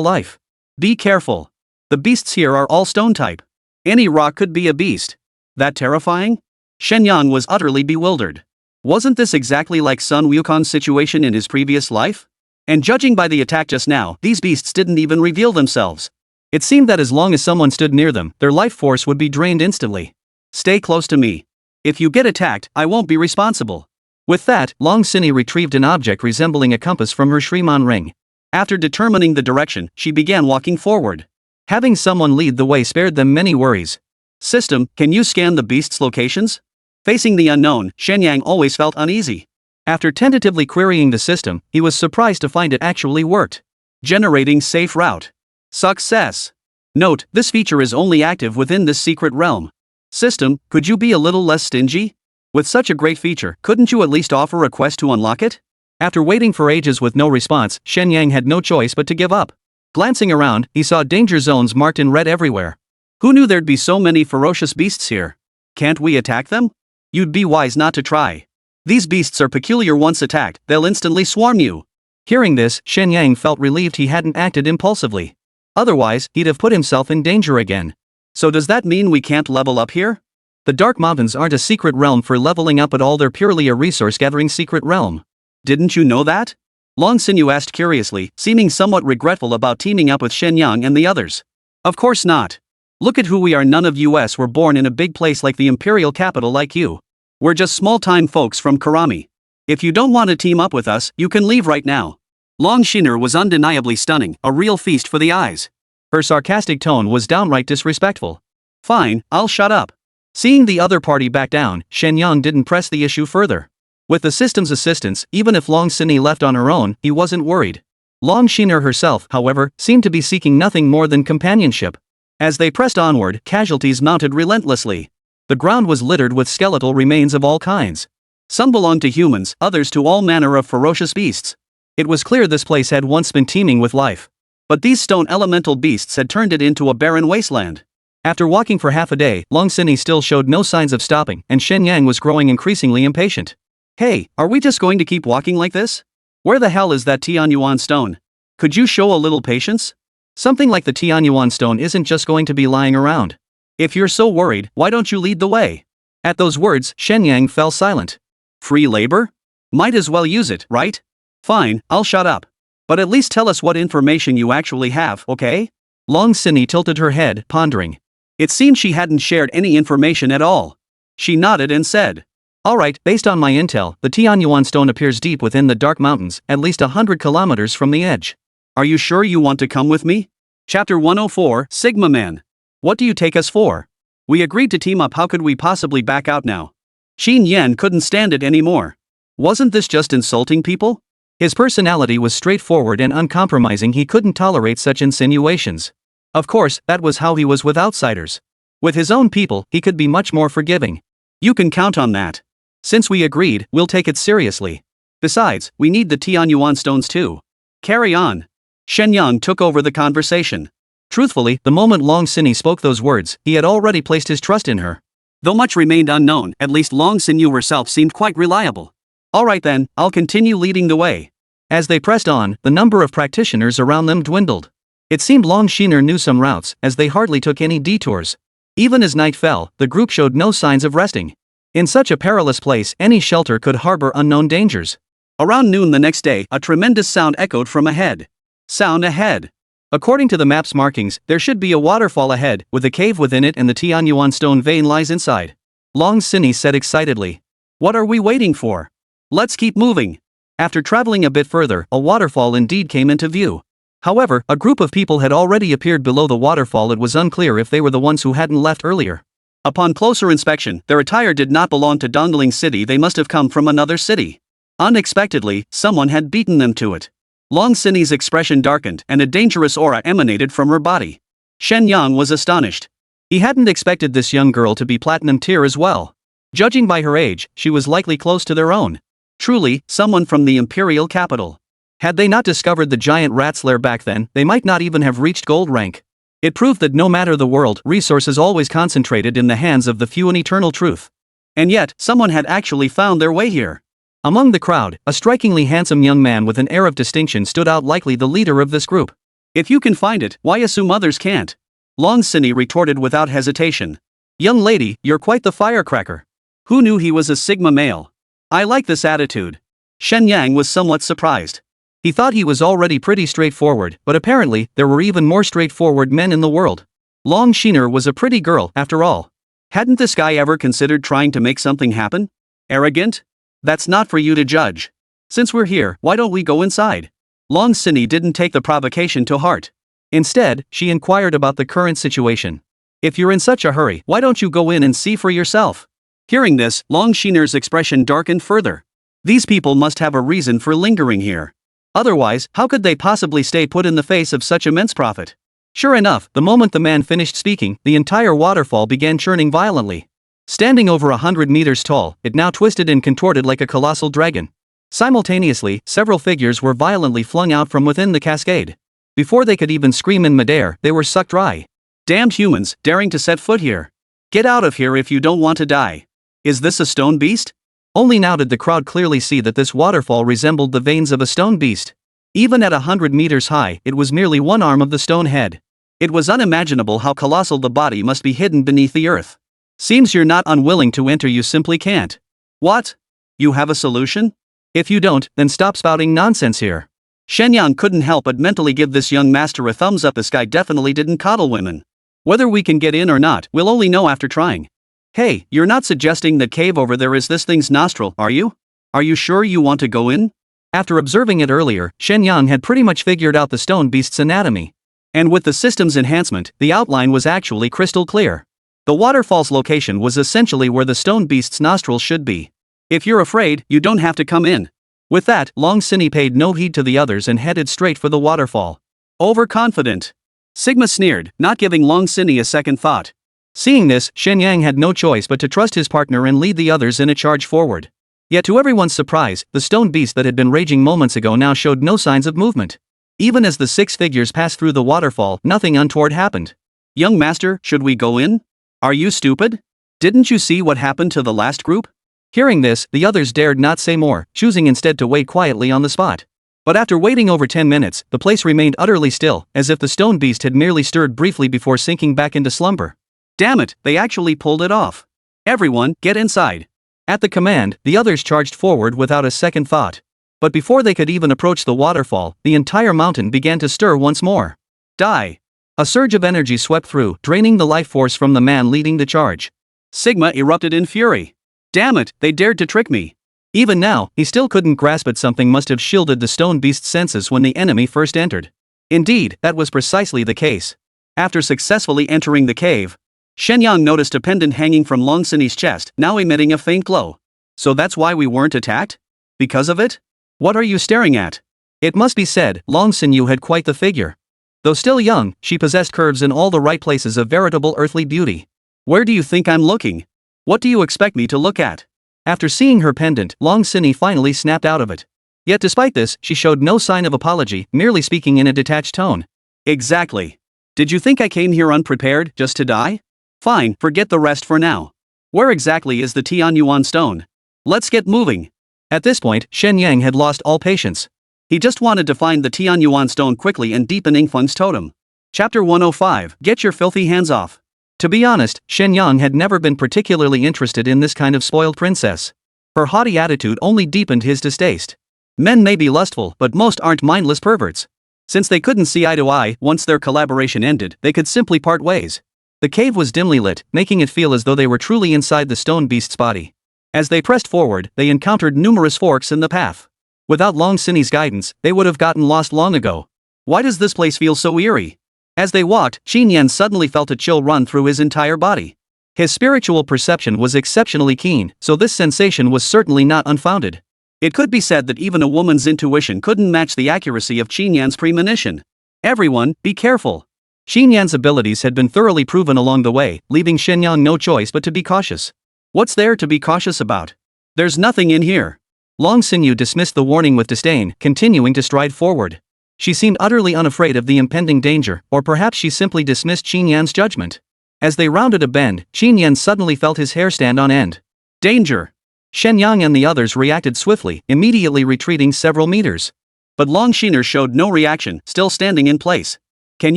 Speaker 2: life. Be careful. The beasts here are all stone type. Any rock could be a beast. That terrifying? Shen Yang was utterly bewildered. Wasn't this exactly like Sun Wukon's situation in his previous life? And judging by the attack just now, these beasts didn't even reveal themselves. It seemed that as long as someone stood near them, their life force would be drained instantly. Stay close to me. If you get attacked, I won't be responsible. With that, Long Sinny retrieved an object resembling a compass from her Shriman ring. After determining the direction, she began walking forward. Having someone lead the way spared them many worries. System, can you scan the beasts' locations? Facing the unknown, Shen Yang always felt uneasy. After tentatively querying the system, he was surprised to find it actually worked. Generating safe route. Success. Note, this feature is only active within this secret realm. System, could you be a little less stingy? With such a great feature, couldn't you at least offer a quest to unlock it? After waiting for ages with no response, Shen Yang had no choice but to give up. Glancing around, he saw danger zones marked in red everywhere. Who knew there'd be so many ferocious beasts here? Can't we attack them? You'd be wise not to try. These beasts are peculiar. Once attacked, they'll instantly swarm you. Hearing this, Shen Yang felt relieved he hadn't acted impulsively. Otherwise, he'd have put himself in danger again. So does that mean we can't level up here? The Dark Mountains aren't a secret realm for leveling up at all, they're purely a resource-gathering secret realm. Didn't you know that? Long Sinew asked curiously, seeming somewhat regretful about teaming up with Shen Yang and the others. Of course not. Look at who we are. None of us were born in a big place like the imperial capital like you. We're just small-time folks from Karami. If you don't want to team up with us, you can leave right now. Long Shiner was undeniably stunning, a real feast for the eyes. Her sarcastic tone was downright disrespectful. Fine, I'll shut up. Seeing the other party back down, Shen Yang didn't press the issue further. With the system's assistance, even if Long Sinny left on her own, he wasn't worried. Long Shiner herself, however, seemed to be seeking nothing more than companionship. As they pressed onward, casualties mounted relentlessly. The ground was littered with skeletal remains of all kinds. Some belonged to humans, others to all manner of ferocious beasts. It was clear this place had once been teeming with life. But these stone elemental beasts had turned it into a barren wasteland. After walking for half a day, Long Sinny still showed no signs of stopping, and Shen Yang was growing increasingly impatient. Hey, are we just going to keep walking like this? Where the hell is that Tianyuan stone? Could you show a little patience? Something like the Tianyuan stone isn't just going to be lying around. If you're so worried, why don't you lead the way? At those words, Shen Yang fell silent. Free labor? Might as well use it, right? Fine, I'll shut up. But at least tell us what information you actually have, okay? Long Sinny tilted her head, pondering. It seemed she hadn't shared any information at all. She nodded and said, Alright, based on my intel, the Tianyuan stone appears deep within the Dark Mountains, at least 100 kilometers from the edge. Are you sure you want to come with me? Chapter 104, Sigma Man. What do you take us for? We agreed to team up, how could we possibly back out now? Qin Yan couldn't stand it anymore. Wasn't this just insulting people? His personality was straightforward and uncompromising, he couldn't tolerate such insinuations. Of course, that was how he was with outsiders. With his own people, he could be much more forgiving. You can count on that. Since we agreed, we'll take it seriously. Besides, we need the Tianyuan stones too. Carry on. Shen Yang took over the conversation. Truthfully, the moment Long Sinny spoke those words, he had already placed his trust in her. Though much remained unknown, at least Long Sinyu herself seemed quite reliable. Alright then, I'll continue leading the way.
Speaker 1: As they pressed on, the number of practitioners around them dwindled. It seemed Long Shiner knew some routes, as they hardly took any detours. Even as night fell, the group showed no signs of resting. In such a perilous place, any shelter could harbor unknown dangers.
Speaker 2: Around noon the next day, a tremendous sound echoed from ahead. Sound ahead.
Speaker 1: According to the map's markings, there should be a waterfall ahead, with a cave within it and the Tianyuan stone vein lies inside. Long Sinny said excitedly.
Speaker 2: What are we waiting for? Let's keep moving.
Speaker 1: After traveling a bit further, a waterfall indeed came into view. However, a group of people had already appeared below the waterfall. It was unclear if they were the ones who hadn't left earlier.
Speaker 2: Upon closer inspection, their attire did not belong to Dongling City. They must have come from another city. Unexpectedly, someone had beaten them to it. Long Sinny's expression darkened and a dangerous aura emanated from her body. Shen Yang was astonished.
Speaker 1: He hadn't expected this young girl to be platinum tier as well. Judging by her age, she was likely close to their own.
Speaker 2: Truly, someone from the imperial capital.
Speaker 1: Had they not discovered the giant rat's lair back then, they might not even have reached gold rank. It proved that no matter the world, resources always concentrated in the hands of the few. An eternal truth.
Speaker 2: And yet, someone had actually found their way here.
Speaker 1: Among the crowd, a strikingly handsome young man with an air of distinction stood out, likely the leader of this group.
Speaker 2: If you can find it, why assume others can't? Long Sinny retorted without hesitation.
Speaker 1: Young lady, you're quite the firecracker.
Speaker 2: Who knew he was a Sigma male? I like this attitude. Shen Yang was somewhat surprised.
Speaker 1: He thought he was already pretty straightforward, but apparently, there were even more straightforward men in the world. Long Shiner was a pretty girl, after all.
Speaker 2: Hadn't this guy ever considered trying to make something happen? Arrogant? That's not for you to judge. Since we're here, why don't we go inside? Long Sinny didn't take the provocation to heart.
Speaker 1: Instead, she inquired about the current situation. If you're in such a hurry, why don't you go in and see for yourself?
Speaker 2: Hearing this, Long Shiner's expression darkened further. These people must have a reason for lingering here. Otherwise, how could they possibly stay put in the face of such immense profit?
Speaker 1: Sure enough, the moment the man finished speaking, the entire waterfall began churning violently. Standing over 100 meters tall, it now twisted and contorted like a colossal dragon. Simultaneously, several figures were violently flung out from within the cascade. Before they could even scream in midair, they were sucked dry.
Speaker 2: Damned humans, daring to set foot here. Get out of here if you don't want to die. Is this a stone beast?
Speaker 1: Only now did the crowd clearly see that this waterfall resembled the veins of a stone beast. Even at 100 meters high, it was merely one arm of the stone head.
Speaker 2: It was unimaginable how colossal the body must be hidden beneath the earth. Seems you're not unwilling to enter, you simply can't. What? You have a solution?
Speaker 1: If you don't, then stop spouting nonsense here.
Speaker 2: Shen Yang couldn't help but mentally give this young master a thumbs up. This guy definitely didn't coddle women. Whether we can get in or not, we'll only know after trying. Hey, you're not suggesting that cave over there is this thing's nostril, are you? Are you sure you want to go in?
Speaker 1: After observing it earlier, Shen Yang had pretty much figured out the stone beast's anatomy.
Speaker 2: And with the system's enhancement, the outline was actually crystal clear. The waterfall's location was essentially where the stone beast's nostrils should be. If you're afraid, you don't have to come in. With that, Long Sinny paid no heed to the others and headed straight for the waterfall. Overconfident. Sigma sneered, not giving Long Sinny a second thought.
Speaker 1: Seeing this, Shen Yang had no choice but to trust his partner and lead the others in a charge forward. Yet to everyone's surprise, the stone beast that had been raging moments ago now showed no signs of movement. Even as the six figures passed through the waterfall, nothing untoward happened.
Speaker 2: Young master, should we go in? Are you stupid? Didn't you see what happened to the last group?
Speaker 1: Hearing this, the others dared not say more, choosing instead to wait quietly on the spot. But after waiting over 10 minutes, the place remained utterly still, as if the stone beast had merely stirred briefly before sinking back into slumber.
Speaker 2: Damn it, they actually pulled it off. Everyone, get inside.
Speaker 1: At the command, the others charged forward without a second thought. But before they could even approach the waterfall, the entire mountain began to stir once more.
Speaker 2: Die.
Speaker 1: A surge of energy swept through, draining the life force from the man leading the charge.
Speaker 2: Sigma erupted in fury. Damn it, they dared to trick me.
Speaker 1: Even now, he still couldn't grasp it. Something must have shielded the stone beast's senses when the enemy first entered. Indeed, that was precisely the case. After successfully entering the cave, Shen Yang noticed a pendant hanging from Long Sinny's chest, now emitting a faint glow.
Speaker 2: So that's why we weren't attacked? Because of it? What are you staring at?
Speaker 1: It must be said, Long Sinyu had quite the figure. Though still young, she possessed curves in all the right places, of veritable earthly beauty.
Speaker 2: Where do you think I'm looking? What do you expect me to look at?
Speaker 1: After seeing her pendant, Long Sinny finally snapped out of it. Yet despite this, she showed no sign of apology, merely speaking in a detached tone.
Speaker 2: Exactly. Did you think I came here unprepared, just to die? Fine, forget the rest for now. Where exactly is the Tianyuan stone? Let's get moving.
Speaker 1: At this point, Shen Yang had lost all patience.
Speaker 2: He just wanted to find the Tianyuan stone quickly and deepen Ingfeng's totem. Chapter 105, Get Your Filthy Hands Off.
Speaker 1: To be honest, Shen Yang had never been particularly interested in this kind of spoiled princess. Her haughty attitude only deepened his distaste. Men may be lustful, but most aren't mindless perverts. Since they couldn't see eye to eye, once their collaboration ended, they could simply part ways. The cave was dimly lit, making it feel as though they were truly inside the stone beast's body. As they pressed forward, they encountered numerous forks in the path. Without Long Sinny's guidance, they would have gotten lost long ago. Why does this place feel so eerie? As they walked, Qin Yan suddenly felt a chill run through his entire body. His spiritual perception was exceptionally keen, so this sensation was certainly not unfounded. It could be said that even a woman's intuition couldn't match the accuracy of Qin Yan's premonition. Everyone, be careful. Qin Yan's abilities had been thoroughly proven along the way, leaving Shen Yang no choice but to be cautious. What's there to be cautious about? There's nothing in here. Long Sinyu dismissed the warning with disdain, continuing to stride forward. She seemed utterly unafraid of the impending danger, or perhaps she simply dismissed Qin Yan's judgment. As they rounded a bend, Qin Yan suddenly felt his hair stand on end. Danger! Shen Yang and the others reacted swiftly, immediately retreating several meters. But Long Shiner showed no reaction, still standing in place. Can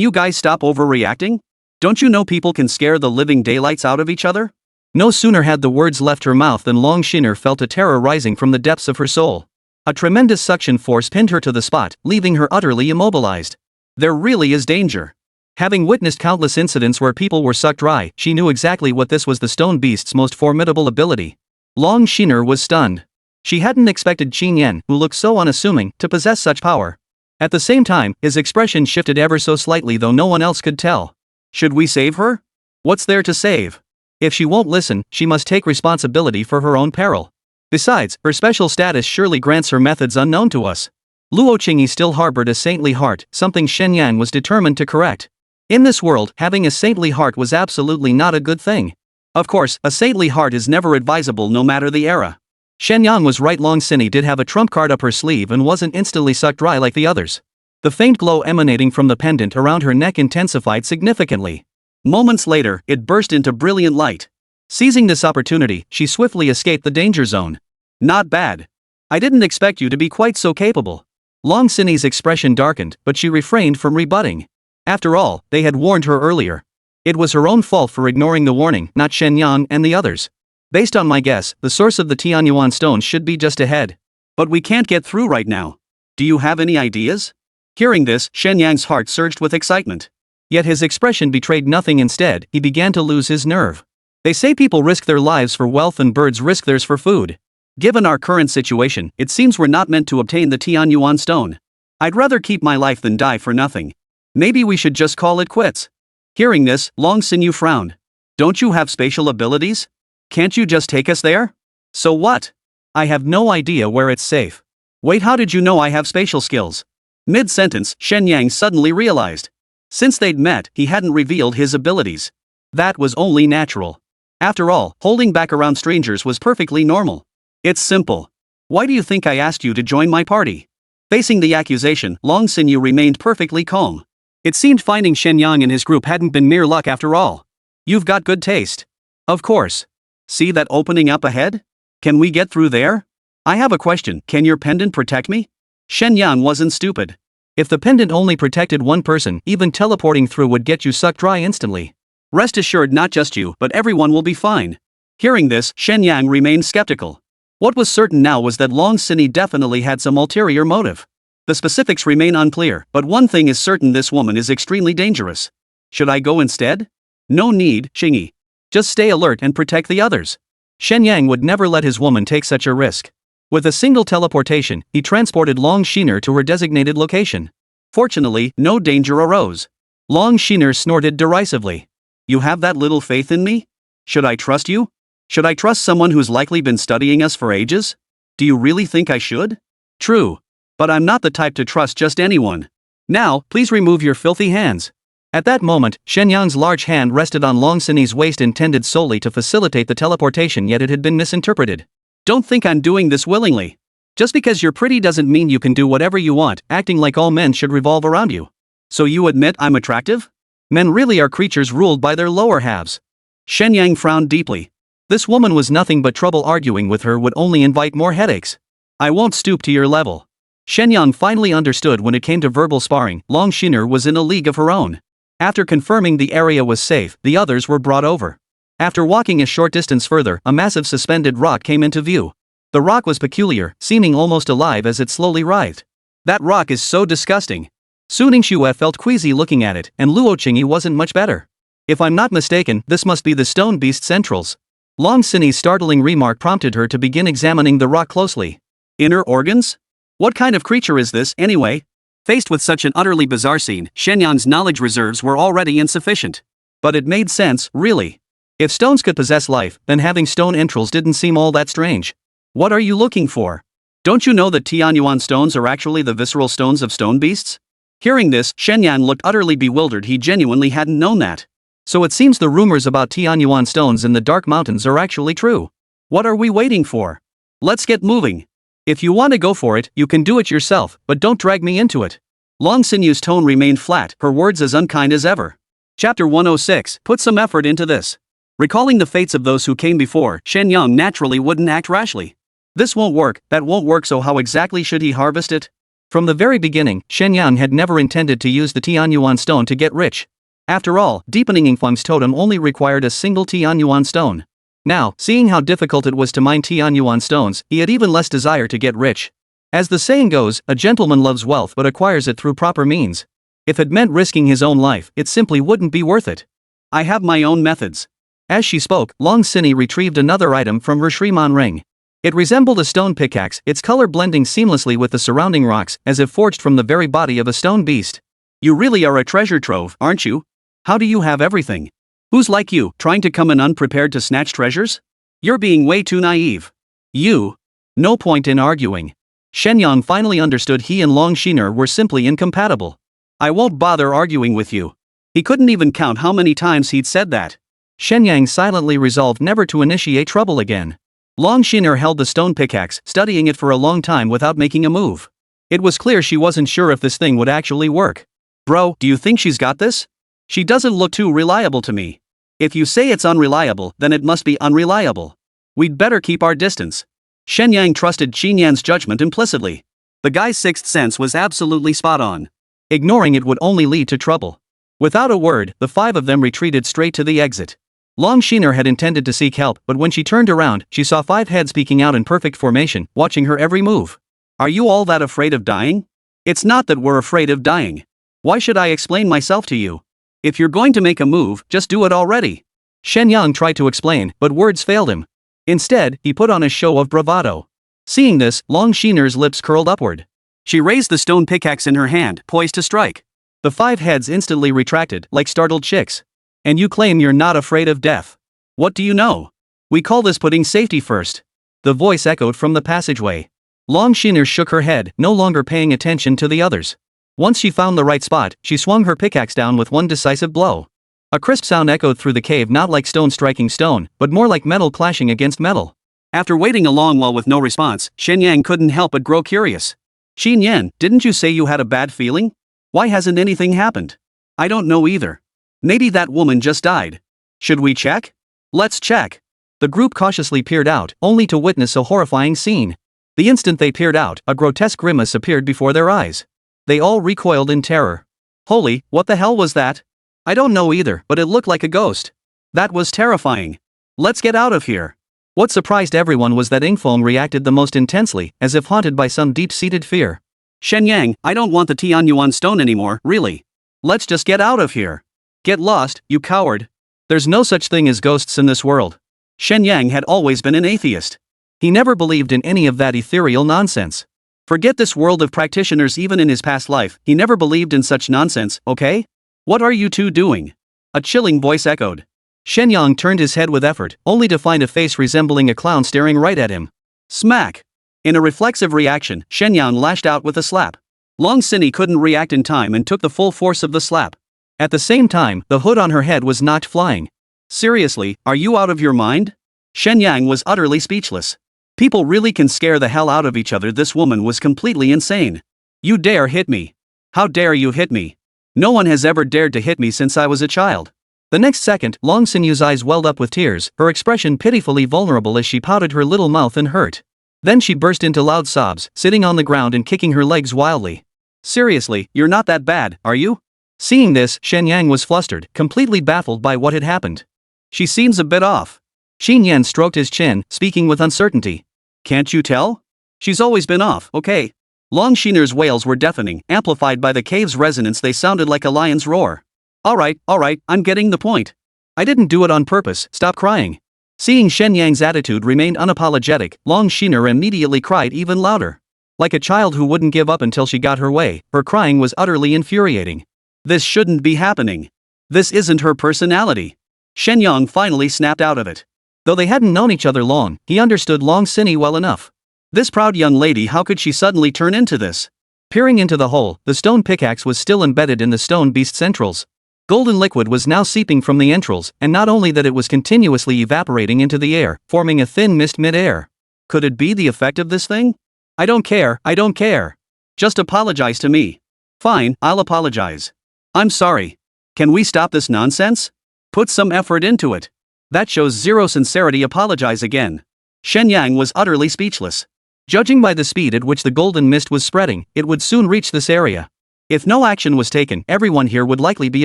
Speaker 1: you guys stop overreacting? Don't you know people can scare the living daylights out of each other? No sooner had the words left her mouth than Long Shiner felt a terror rising from the depths of her soul. A tremendous suction force pinned her to the spot, leaving her utterly immobilized. There really is danger. Having witnessed countless incidents where people were sucked dry, she knew exactly what this was: the stone beast's most formidable ability. Long Shiner was stunned. She hadn't expected Qin Yan, who looked so unassuming, to possess such power. At the same time, his expression shifted ever so slightly, though no one else could tell. Should we save her? What's there to save? If she won't listen, she must take responsibility for her own peril. Besides, her special status surely grants her methods unknown to us. Luo Qingyi still harbored a saintly heart, something Shen Yang was determined to correct. In this world, having a saintly heart was absolutely not a good thing. Of course, a saintly heart is never advisable no matter the era. Shen Yang was right. Long Sinny did have a trump card up her sleeve and wasn't instantly sucked dry like the others. The faint glow emanating from the pendant around her neck intensified significantly. Moments later, it burst into brilliant light. Seizing this opportunity, she swiftly escaped the danger zone. Not bad. I didn't expect you to be quite so capable. Long Sinny's expression darkened, but she refrained from rebutting. After all, they had warned her earlier. It was her own fault for ignoring the warning, not Shen Yang and the others. Based on my guess, the source of the Tianyuan stone should be just ahead. But we can't get through right now. Do you have any ideas? Hearing this, Shen Yang's heart surged with excitement. Yet his expression betrayed nothing. Instead, he began to lose his nerve. They say people risk their lives for wealth and birds risk theirs for food. Given our current situation, it seems we're not meant to obtain the Tianyuan stone. I'd rather keep my life than die for nothing. Maybe we should just call it quits. Hearing this, Long Sinyu frowned. Don't you have spatial abilities? Can't you just take us there? So what? I have no idea where it's safe. Wait, how did you know I have spatial skills? Mid-sentence, Shen Yang suddenly realized. Since they'd met, he hadn't revealed his abilities. That was only natural. After all, holding back around strangers was perfectly normal. It's simple. Why do you think I asked you to join my party? Facing the accusation, Long Sinyu remained perfectly calm. It seemed finding Shen Yang and his group hadn't been mere luck after all. You've got good taste. Of course. See that opening up ahead? Can we get through there? I have a question, can your pendant protect me? Shen Yang wasn't stupid. If the pendant only protected one person, even teleporting through would get you sucked dry instantly. Rest assured, not just you, but everyone will be fine. Hearing this, Shen Yang remained skeptical. What was certain now was that Long Sinny definitely had some ulterior motive. The specifics remain unclear, but one thing is certain: this woman is extremely dangerous. Should I go instead? No need, Qingyi. Just stay alert and protect the others. Shen Yang would never let his woman take such a risk. With a single teleportation, he transported Long Shiner to her designated location. Fortunately, no danger arose. Long Shiner snorted derisively. You have that little faith in me? Should I trust you? Should I trust someone who's likely been studying us for ages? Do you really think I should? True. But I'm not the type to trust just anyone. Now, please remove your filthy hands. At that moment, Shen Yang's large hand rested on Long Sinny's waist, intended solely to facilitate the teleportation, yet it had been misinterpreted. Don't think I'm doing this willingly. Just because you're pretty doesn't mean you can do whatever you want, acting like all men should revolve around you. So you admit I'm attractive? Men really are creatures ruled by their lower halves. Shen Yang frowned deeply.
Speaker 2: This woman was nothing but trouble. Arguing with her would only invite more headaches. I won't stoop to your level. Shen Yang finally understood when it came to verbal sparring, Long Shiner was in a league of her own. After confirming the area was safe, the others were brought over. After walking a short distance further, a massive suspended rock came into view. The rock was peculiar, seeming almost alive as it slowly writhed. That rock is so disgusting. Su Ningxue felt queasy looking at it, and Luo Qingyi wasn't much better. If I'm not mistaken, this must be the stone beast's entrails. Long Xinyi's startling remark prompted her to begin examining the rock closely. Inner organs? What kind of creature is this, anyway? Faced with such an utterly bizarre scene, Shen Yang's knowledge reserves were already insufficient. But it made sense, really. If stones could possess life, then having stone entrails didn't seem all that strange. What are you looking for? Don't you know that Tianyuan stones are actually the visceral stones of stone beasts? Hearing this, Shen Yang looked utterly bewildered. He genuinely hadn't known that. So it seems the rumors about Tianyuan stones in the Dark Mountains are actually true. What are we waiting for? Let's get moving. If you want to go for it, you can do it yourself, but don't drag me into it. Long Sinyu's tone remained flat, her words as unkind as ever. Chapter 106, put some effort into this. Recalling the fates of those who came before, Shen Yang naturally wouldn't act rashly. This won't work, that won't work, so how exactly should he harvest it? From the very beginning, Shen Yang had never intended to use the Tianyuan stone to get rich. After all, deepening Yingfeng's totem only required a single Tianyuan stone. Now, seeing how difficult it was to mine Tianyuan stones, he had even less desire to get rich. As the saying goes, a gentleman loves wealth but acquires it through proper means. If it meant risking his own life, it simply wouldn't be worth it. I have my own methods. As she spoke, Long Xinyi retrieved another item from her Shriman ring. It resembled a stone pickaxe, its color blending seamlessly with the surrounding rocks, as if forged from the very body of a stone beast. You really are a treasure trove, aren't you? How do you have everything? Who's like you, trying to come in unprepared to snatch treasures? You're being way too naive. You? No point in arguing. Shen Yang finally understood he and Long Shiner were simply incompatible. I won't bother arguing with you. He couldn't even count how many times he'd said that. Shen Yang silently resolved never to initiate trouble again. Long Shiner held the stone pickaxe, studying it for a long time without making a move. It was clear she wasn't sure if this thing would actually work. Bro, do you think she's got this? She doesn't look too reliable to me. If you say it's unreliable, then it must be unreliable. We'd better keep our distance. Shen Yang trusted Qin Yan's judgment implicitly. The guy's sixth sense was absolutely spot on. Ignoring it would only lead to trouble. Without a word, the five of them retreated straight to the exit. Long Shiner had intended to seek help, but when she turned around, she saw five heads peeking out in perfect formation, watching her every move. Are you all that afraid of dying? It's not that we're afraid of dying. Why should I explain myself to you? If you're going to make a move, just do it already. Shen Yang tried to explain, but words failed him. Instead, he put on a show of bravado. Seeing this, Long Shiner's lips curled upward. She raised the stone pickaxe in her hand, poised to strike. The five heads instantly retracted, like startled chicks. And you claim you're not afraid of death? What do you know? We call this putting safety first. The voice echoed from the passageway. Long Shiner shook her head, no longer paying attention to the others. Once she found the right spot, she swung her pickaxe down with one decisive blow. A crisp sound echoed through the cave, not like stone striking stone, but more like metal clashing against metal. After waiting a long while with no response, Shen Yang couldn't help but grow curious. Xin Yan, didn't you say you had a bad feeling? Why hasn't anything happened? I don't know either. Maybe that woman just died. Should we check? Let's check. The group cautiously peered out, only to witness a horrifying scene. The instant they peered out, a grotesque grimace appeared before their eyes. They all recoiled in terror. Holy, what the hell was that? I don't know either, but it looked like a ghost. That was terrifying. Let's get out of here. What surprised everyone was that Yingfeng reacted the most intensely, as if haunted by some deep-seated fear. Shen Yang, I don't want the Tianyuan stone anymore, really. Let's just get out of here. Get lost, you coward. There's no such thing as ghosts in this world. Shen Yang had always been an atheist. He never believed in any of that ethereal nonsense. Forget this world of practitioners. Even in his past life, he never believed in such nonsense, okay? What are you two doing? A chilling voice echoed. Shen Yang turned his head with effort, only to find a face resembling a clown staring right at him. Smack! In a reflexive reaction, Shen Yang lashed out with a slap. Long Xinyi couldn't react in time and took the full force of the slap. At the same time, the hood on her head was knocked flying. Seriously, are you out of your mind? Shen Yang was utterly speechless. People really can scare the hell out of each other. This woman was completely insane. You dare hit me? How dare you hit me? No one has ever dared to hit me since I was a child.
Speaker 1: The next second, Long Sinu's eyes welled up with tears, her expression pitifully vulnerable as she pouted her little mouth in hurt. Then she burst into loud sobs, sitting on the ground and kicking her legs wildly. Seriously, you're not that bad, are you? Seeing this, Shen Yang was flustered, completely baffled by what had happened. She seems a bit off. Xin Yan stroked his chin, speaking with uncertainty. Can't you tell? She's always been off, okay? Long Shiner's wails were deafening, amplified by the cave's resonance. They sounded like a lion's roar. Alright, I'm getting the point. I didn't do it on purpose, stop crying. Seeing Shen Yang's attitude remained unapologetic, Long Shiner immediately cried even louder. Like a child who wouldn't give up until she got her way, her crying was utterly infuriating. This shouldn't be happening. This isn't her personality. Shen Yang finally snapped out of it. Though they hadn't known each other long, he understood Long Sini well enough. This proud young lady, how could she suddenly turn into this? Peering into the hole, the stone pickaxe was still embedded in the stone beast's entrails. Golden liquid was now seeping from the entrails, and not only that, it was continuously evaporating into the air, forming a thin mist mid-air. Could it be the effect of this thing? I don't care. Just apologize to me. Fine, I'll apologize. I'm sorry. Can we stop this nonsense? Put some effort into it. That shows zero sincerity. Apologize again. Shen Yang was utterly speechless. Judging by the speed at which the golden mist was spreading, it would soon reach this area. If no action was taken, everyone here would likely be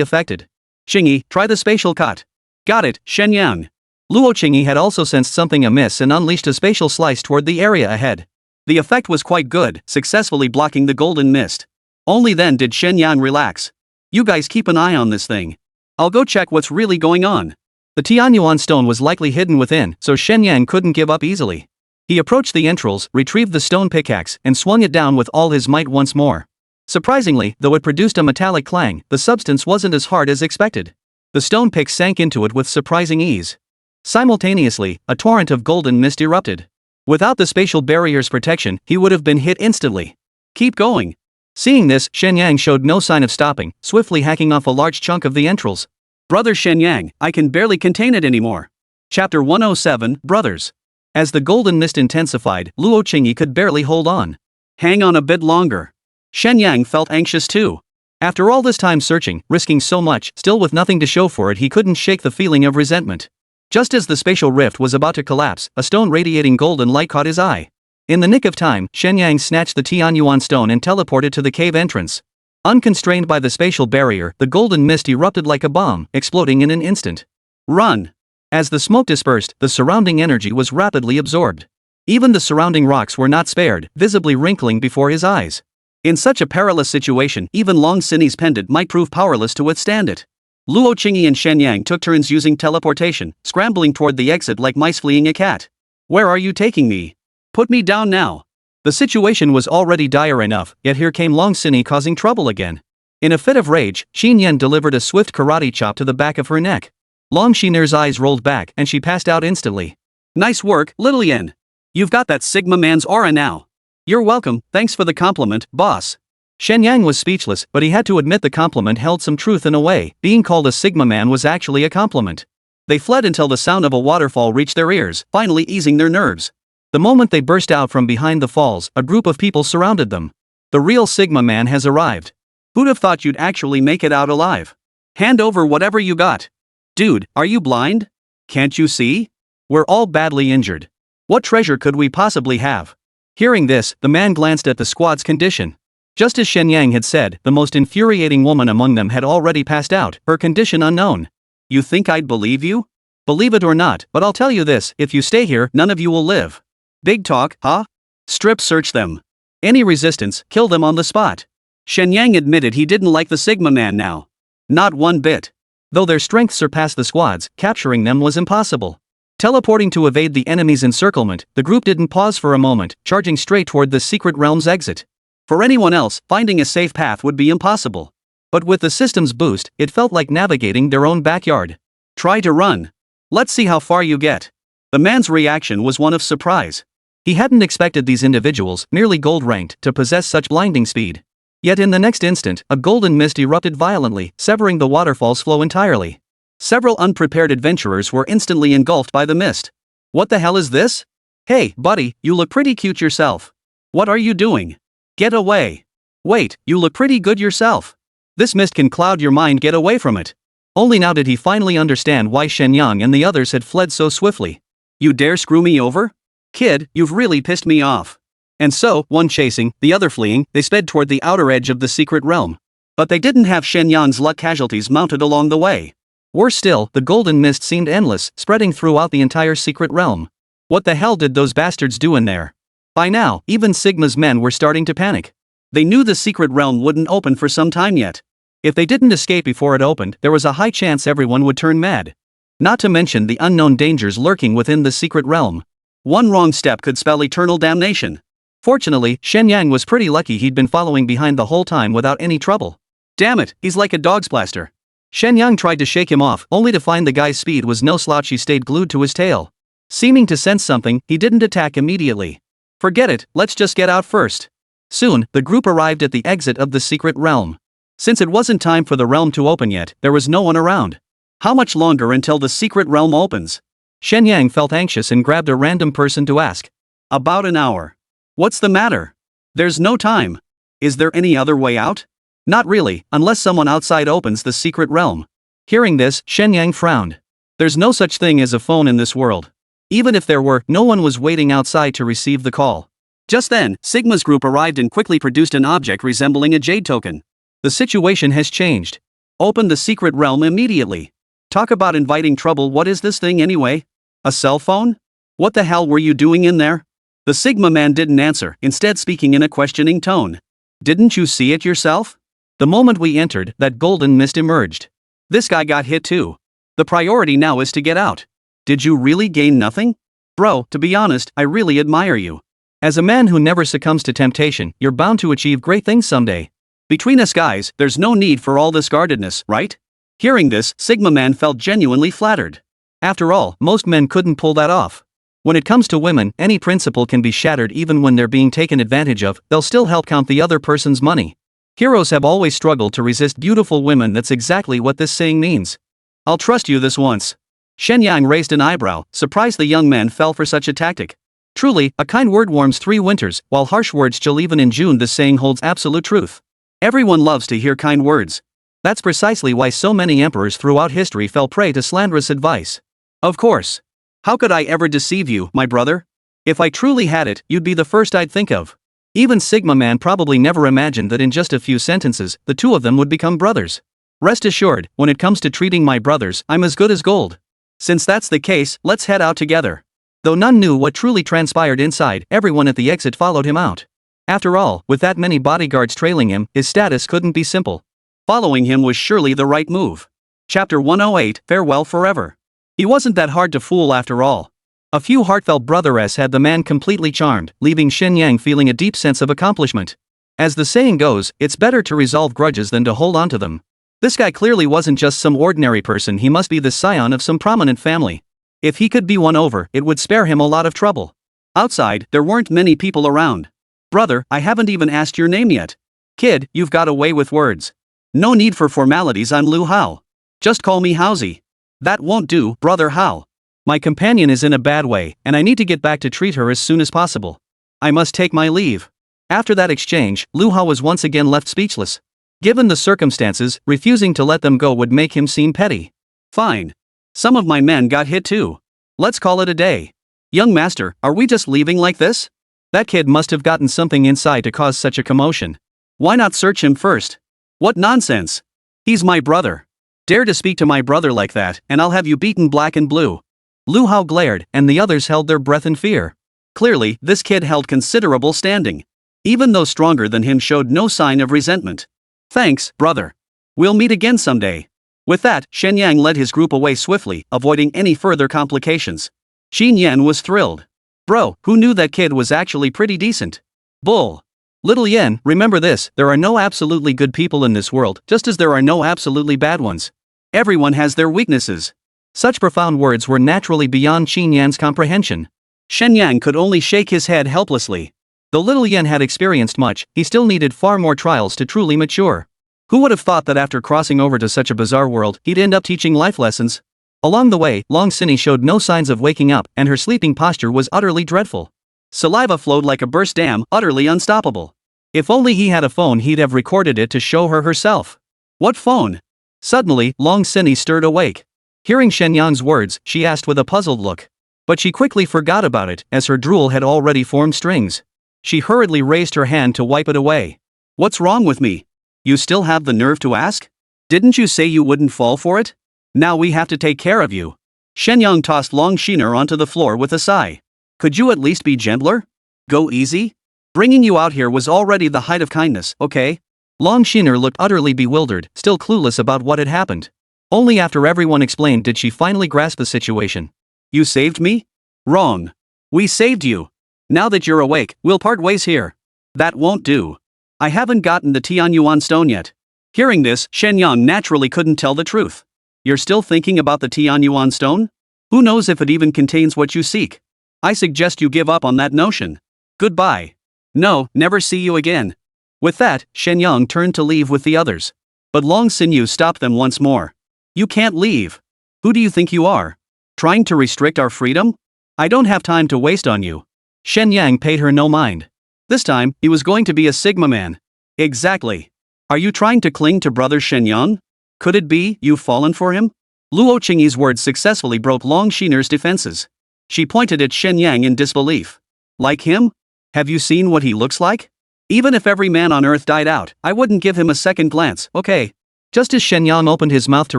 Speaker 1: affected. Qingyi, try the spatial cut. Got it, Shen Yang. Luo Qingyi had also sensed something amiss and unleashed a spatial slice toward the area ahead. The effect was quite good, successfully blocking the golden mist. Only then did Shen Yang relax. You guys keep an eye on this thing. I'll go check what's really going on. The Tianyuan stone was likely hidden within, so Shen Yang couldn't give up easily. He approached the entrails, retrieved the stone pickaxe, and swung it down with all his might once more. Surprisingly, though it produced a metallic clang, the substance wasn't as hard as expected. The stone pick sank into it with surprising ease. Simultaneously, a torrent of golden mist erupted. Without the spatial barrier's protection, he would have been hit instantly. Keep going. Seeing this, Shen Yang showed no sign of stopping, swiftly hacking off a large chunk of the entrails. Brother Shen Yang, I can barely contain it anymore. Chapter 107, Brothers. As the golden mist intensified, Luo Qingyi could barely hold on. Hang on a bit longer. Shen Yang felt anxious too. After all this time searching, risking so much, still with nothing to show for it, he couldn't shake the feeling of resentment. Just as the spatial rift was about to collapse, a stone radiating golden light caught his eye. In the nick of time, Shen Yang snatched the Tianyuan stone and teleported to the cave entrance. Unconstrained by the spatial barrier, the golden mist erupted like a bomb, exploding in an instant. Run! As the smoke dispersed, the surrounding energy was rapidly absorbed. Even the surrounding rocks were not spared, visibly wrinkling before his eyes. In such a perilous situation, even Long Sini's pendant might prove powerless to withstand it. Luo Qingyi and Shen Yang took turns using teleportation, scrambling toward the exit like mice fleeing a cat. Where are you taking me? Put me down now. The situation was already dire enough, yet here came Long Sini causing trouble again. In a fit of rage, Xin Yan delivered a swift karate chop to the back of her neck. Long Shiner's eyes rolled back and she passed out instantly. Nice work, little Yan. You've got that Sigma man's aura now. You're welcome, thanks for the compliment, boss. Shen Yang was speechless, but he had to admit the compliment held some truth in a way. Being called a Sigma man was actually a compliment. They fled until the sound of a waterfall reached their ears, finally easing their nerves. The moment they burst out from behind the falls, a group of people surrounded them. The real Sigma man has arrived. Who'd have thought you'd actually make it out alive? Hand over whatever you got. Dude, are you blind? Can't you see? We're all badly injured. What treasure could we possibly have? Hearing this, the man glanced at the squad's condition. Just as Shen Yang had said, the most infuriating woman among them had already passed out, her condition unknown. You think I'd believe you? Believe it or not, but I'll tell you this, if you stay here, none of you will live. Big talk, huh? Strip search them. Any resistance, kill them on the spot. Shen Yang admitted he didn't like the Sigma man now. Not one bit. Though their strength surpassed the squad's, capturing them was impossible. Teleporting to evade the enemy's encirclement, the group didn't pause for a moment, charging straight toward the secret realm's exit. For anyone else, finding a safe path would be impossible. But with the system's boost, it felt like navigating their own backyard. Try to run. Let's see how far you get. The man's reaction was one of surprise. He hadn't expected these individuals, merely gold-ranked, to possess such blinding speed. Yet in the next instant, a golden mist erupted violently, severing the waterfall's flow entirely. Several unprepared adventurers were instantly engulfed by the mist. What the hell is this? Hey, buddy, you look pretty cute yourself. What are you doing? Get away. Wait, you look pretty good yourself. This mist can cloud your mind, get away from it. Only now did he finally understand why Shen Yang and the others had fled so swiftly.
Speaker 2: You dare screw me over? Kid, you've really pissed me off. And so, one chasing, the other fleeing, they sped toward the outer edge of the secret realm. But they didn't have Shen Yang's luck casualties mounted along the way.
Speaker 1: Worse still, the golden mist seemed endless, spreading throughout the entire secret realm. What the hell did those bastards do in there? By now, even Sigma's men were starting to panic.
Speaker 2: They knew the secret realm wouldn't open for some time yet.
Speaker 1: If they didn't escape before it opened, there was a high chance everyone would turn mad. Not to mention the unknown dangers lurking within the secret realm.
Speaker 2: One wrong step could spell eternal damnation.
Speaker 1: Fortunately, Shen Yang was pretty lucky he'd been following behind the whole time without any trouble.
Speaker 2: Damn it, he's like a dog's plaster.
Speaker 1: Shen Yang tried to shake him off, only to find the guy's speed was no slouch. He stayed glued to his tail. Seeming to sense something, he didn't attack immediately. Forget it, let's just get out first. Soon, the group arrived at the exit of the secret realm. Since it wasn't time for the realm to open yet, there was no one around.
Speaker 2: How much longer until the secret realm opens?
Speaker 1: Shen Yang felt anxious and grabbed a random person to ask.
Speaker 2: About an hour. What's the matter? There's no time. Is there any other way out?
Speaker 1: Not really, unless someone outside opens the secret realm. Hearing this, Shen Yang frowned. There's no such thing as a phone in this world. Even if there were, no one was waiting outside to receive the call.
Speaker 2: Just then, Sigma's group arrived and quickly produced an object resembling a jade token.
Speaker 1: The situation has changed.
Speaker 2: Open the secret realm immediately. Talk about inviting trouble, what is this thing anyway? A cell phone? What the hell were you doing in there? The Sigma man didn't answer, instead speaking in a questioning tone. Didn't you see it yourself?
Speaker 1: The moment we entered, that golden mist emerged.
Speaker 2: This guy got hit too. The priority now is to get out. Did you really gain nothing? Bro, to be honest, I really admire you.
Speaker 1: As a man who never succumbs to temptation, you're bound to achieve great things someday.
Speaker 2: Between us guys, there's no need for all this guardedness, right? Hearing this, Sigma man felt genuinely flattered.
Speaker 1: After all, most men couldn't pull that off. When it comes to women, any principle can be shattered even when they're being taken advantage of, they'll still help count the other person's money. Heroes have always struggled to resist beautiful women. That's exactly what this saying means.
Speaker 2: I'll trust you this once. Shen Yang raised an eyebrow, surprised the young man fell for such a tactic.
Speaker 1: Truly, a kind word warms 3 winters, while harsh words chill even in June. This saying holds absolute truth.
Speaker 2: Everyone loves to hear kind words.
Speaker 1: That's precisely why so many emperors throughout history fell prey to slanderous advice.
Speaker 2: Of course. How could I ever deceive you, my brother? If I truly had it, you'd be the first I'd think of.
Speaker 1: Even Sigma Man probably never imagined that in just a few sentences, the two of them would become brothers. Rest assured, when it comes to treating my brothers, I'm as good as gold.
Speaker 2: Since that's the case, let's head out together.
Speaker 1: Though none knew what truly transpired inside, everyone at the exit followed him out. After all, with that many bodyguards trailing him, his status couldn't be simple.
Speaker 2: Following him was surely the right move. Chapter 108, Farewell Forever. He wasn't that hard to fool after all.
Speaker 1: A few heartfelt brothers had the man completely charmed, leaving Shen Yang feeling a deep sense of accomplishment. As the saying goes, it's better to resolve grudges than to hold on to them. This guy clearly wasn't just some ordinary person. He must be the scion of some prominent family. If he could be won over, it would spare him a lot of trouble.
Speaker 2: Outside, there weren't many people around. Brother, I haven't even asked your name yet. Kid, you've got away with words. No need for formalities, I'm Lu Hao. Just call me Haozi. That won't do, Brother Hao.
Speaker 1: My companion is in a bad way, and I need to get back to treat her as soon as possible. I must take my leave. After that exchange, Lu Hao was once again left speechless. Given the circumstances, refusing to let them go would make him seem petty.
Speaker 2: Fine. Some of my men got hit too. Let's call it a day. Young master, are we just leaving like this?
Speaker 1: That kid must have gotten something inside to cause such a commotion.
Speaker 2: Why not search him first? What nonsense. He's my brother. Dare to speak to my brother like that, and I'll have you beaten black and blue.
Speaker 1: Lu Hao glared, and the others held their breath in fear.
Speaker 2: Clearly, this kid held considerable standing. Even those stronger than him showed no sign of resentment. Thanks, brother. We'll meet again someday. With that, Shen Yang led his group away swiftly, avoiding any further complications. Xin Yan was thrilled. Bro, who knew that kid was actually pretty decent? Bull.
Speaker 1: Little Yen, remember this, there are no absolutely good people in this world, just as there are no absolutely bad ones.
Speaker 2: Everyone has their weaknesses.
Speaker 1: Such profound words were naturally beyond Xin Yan's comprehension.
Speaker 2: Shen Yang could only shake his head helplessly.
Speaker 1: Though little Yen had experienced much, he still needed far more trials to truly mature. Who would have thought that after crossing over to such a bizarre world, he'd end up teaching life lessons? Along the way, Long Cinny showed no signs of waking up, and her sleeping posture was utterly dreadful.
Speaker 2: Saliva flowed like a burst dam, utterly unstoppable.
Speaker 1: If only he had a phone, he'd have recorded it to show her herself.
Speaker 2: What phone? Suddenly, Long Sinny stirred awake. Hearing Shen Yang's words, she asked with a puzzled look. But she quickly forgot about it, as her drool had already formed strings. She hurriedly raised her hand to wipe it away. What's wrong with me? You still have the nerve to ask? Didn't you say you wouldn't fall for it? Now we have to take care of you. Shen Yang tossed Long Shiner onto the floor with a sigh. Could you at least be gentler? Go easy? Bringing you out here was already the height of kindness, okay? Long Shiner looked utterly bewildered, still clueless about what had happened. Only after everyone explained did she finally grasp the situation. You saved me? Wrong. We saved you. Now that you're awake, we'll part ways here. That won't do. I haven't gotten the Tianyuan stone yet. Hearing this, Shen Yang naturally couldn't tell the truth. You're still thinking about the Tianyuan stone? Who knows if it even contains what you seek? I suggest you give up on that notion. Goodbye. No, never see you again. With that, Shen Yang turned to leave with the others. But Long Sinyu stopped them once more. You can't leave. Who do you think you are? Trying to restrict our freedom? I don't have time to waste on you. Shen Yang paid her no mind. This time, he was going to be a Sigma man. Exactly. Are you trying to cling to brother Shen Yang? Could it be you've fallen for him? Luo Qingyi's words successfully broke Long Shiner's defenses. She pointed at Shen Yang in disbelief. Like him? Have you seen what he looks like? Even if every man on Earth died out, I wouldn't give him a second glance, okay? Just as Shen Yang opened his mouth to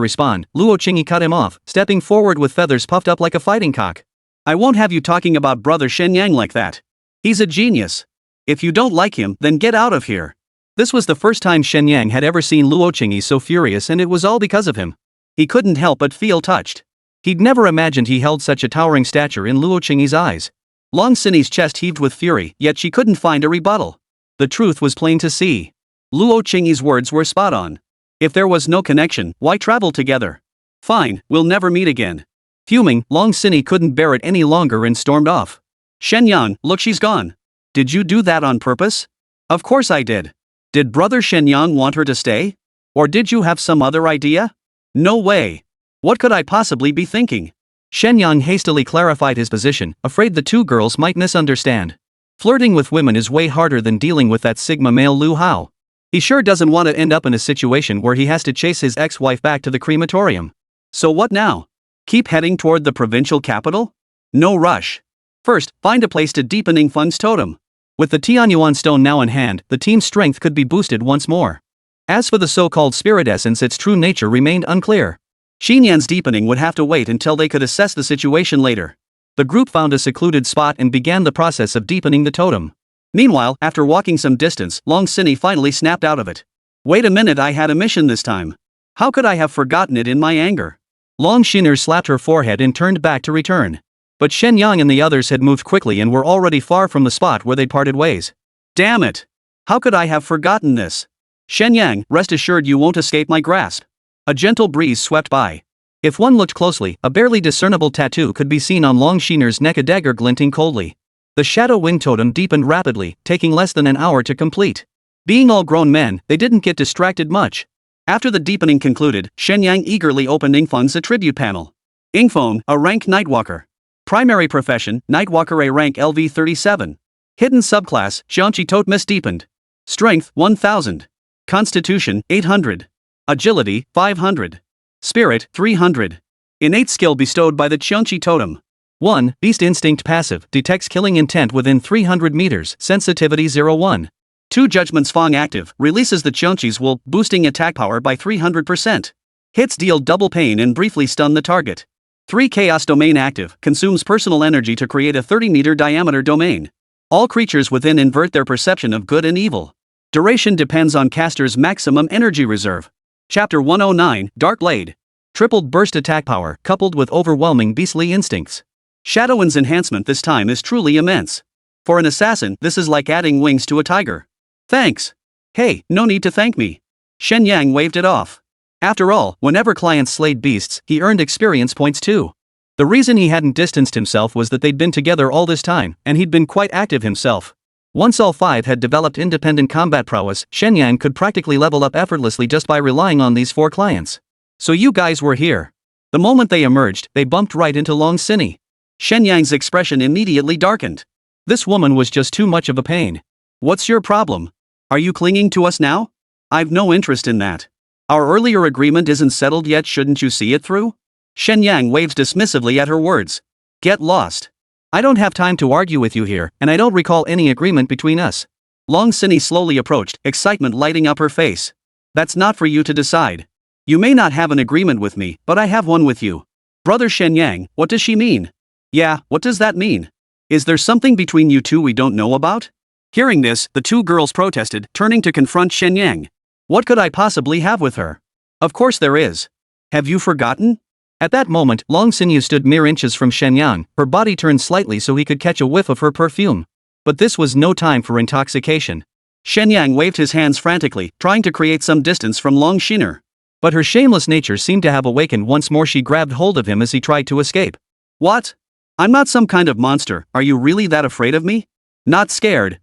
Speaker 2: respond, Luo Qingyi cut him off, stepping forward with feathers puffed up like a fighting cock. I won't have you talking about brother Shen Yang like that. He's a genius. If you don't like him, then get out of here. This was the first time Shen Yang had ever seen Luo Qingyi so furious, and it was all because of him. He couldn't help but feel touched. He'd never imagined he held such a towering stature in Luo Qingyi's eyes. Long Sinny's chest heaved with fury, yet she couldn't find a rebuttal. The truth was plain to see. Luo Qingyi's words were spot on. If there was no connection, why travel together? Fine, we'll never meet again. Fuming, Long Sinny couldn't bear it any longer and stormed off. Shen Yang, look, she's gone. Did you do that on purpose? Of course I did. Did brother Shen Yang want her to stay? Or did you have some other idea? No way. What could I possibly be thinking? Shen Yang hastily clarified his position, afraid the two girls might misunderstand. Flirting with women is way harder than dealing with that Sigma male Lu Hao. He sure doesn't want to end up in a situation where he has to chase his ex-wife back to the crematorium. So what now? Keep heading toward the provincial capital? No rush. First, find a place to deepening Fun's totem. With the Tianyuan stone now in hand, the team's strength could be boosted once more. As for the so-called spirit essence, its true nature remained unclear. Xinyan's deepening would have to wait until they could assess the situation later. The group found a secluded spot and began the process of deepening the totem. Meanwhile, after walking some distance, Long Sinny finally snapped out of it. Wait a minute, I had a mission this time. How could I have forgotten it in my anger? Long Shiner slapped her forehead and turned back to return. But Shen Yang and the others had moved quickly and were already far from the spot where they'd parted ways. Damn it! How could I have forgotten this? Shen Yang, rest assured you won't escape my grasp. A gentle breeze swept by. If one looked closely, a barely discernible tattoo could be seen on Long Shiner's neck, a dagger glinting coldly. The shadow wing totem deepened rapidly, taking less than an hour to complete. Being all grown men, they didn't get distracted much. After the deepening concluded, Shen Yang eagerly opened Ingfeng's attribute panel. Ingfeng, a rank Nightwalker. Primary profession, Nightwalker, a rank LV37. Hidden subclass, Xianqi Totemis deepened. Strength, 1000. Constitution, 800. Agility, 500. Spirit, 300. Innate skill bestowed by the Qianqi Totem. 1. Beast Instinct passive, detects killing intent within 300 meters, sensitivity 01. 2. Judgment's Fang active, releases the Qianqi's will, boosting attack power by 300%. Hits deal double pain and briefly stun the target. 3. Chaos Domain active, consumes personal energy to create a 30-meter diameter domain. All creatures within invert their perception of good and evil. Duration depends on caster's maximum energy reserve. Chapter 109, Dark Blade. Tripled burst attack power, coupled with overwhelming beastly instincts. Shadowin's enhancement this time is truly immense. For an assassin, this is like adding wings to a tiger. Thanks. Hey, no need to thank me. Shen Yang waved it off. After all, whenever clients slayed beasts, he earned experience points too. The reason he hadn't distanced himself was that they'd been together all this time, and he'd been quite active himself. Once all five had developed independent combat prowess, Shen Yang could practically level up effortlessly just by relying on these four clients. So you guys were here. The moment they emerged, they bumped right into Long Sinny. Shen Yang's expression immediately darkened. This woman was just too much of a pain. What's your problem? Are you clinging to us now? I've no interest in that. Our earlier agreement isn't settled yet, shouldn't you see it through? Shen Yang waves dismissively at her words. Get lost.
Speaker 1: I don't have time to argue with you here, and I don't recall any agreement between us.
Speaker 2: Long Sinny slowly approached, excitement lighting up her face. That's not for you to decide. You may not have an agreement with me, but I have one with you. Brother Shen Yang, what does she mean? Yeah, what does that mean? Is there something between you two we don't know about? Hearing this, the two girls protested, turning to confront Shen Yang. What could I possibly have with her? Of course there is. Have you forgotten?
Speaker 1: At that moment, Long Sinyu stood mere inches from Shen Yang, her body turned slightly so he could catch a whiff of her perfume. But this was no time for intoxication.
Speaker 2: Shen Yang waved his hands frantically, trying to create some distance from Long Shiner.
Speaker 1: But her shameless nature seemed to have awakened once more. She grabbed hold of him as he tried to escape.
Speaker 2: What? I'm not some kind of monster, are you really that afraid of me? Not scared.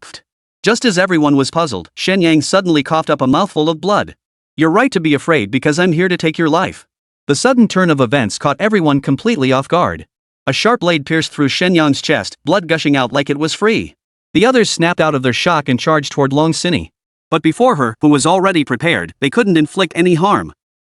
Speaker 2: Just as everyone was puzzled, Shen Yang suddenly coughed up a mouthful of blood. You're right to be afraid because I'm here to take your life.
Speaker 1: The sudden turn of events caught everyone completely off guard.
Speaker 2: A sharp blade pierced through Shen Yang's chest, blood gushing out like it was free.
Speaker 1: The others snapped out of their shock and charged toward Long Sinny.
Speaker 2: But before her, who was already prepared, they couldn't inflict any harm.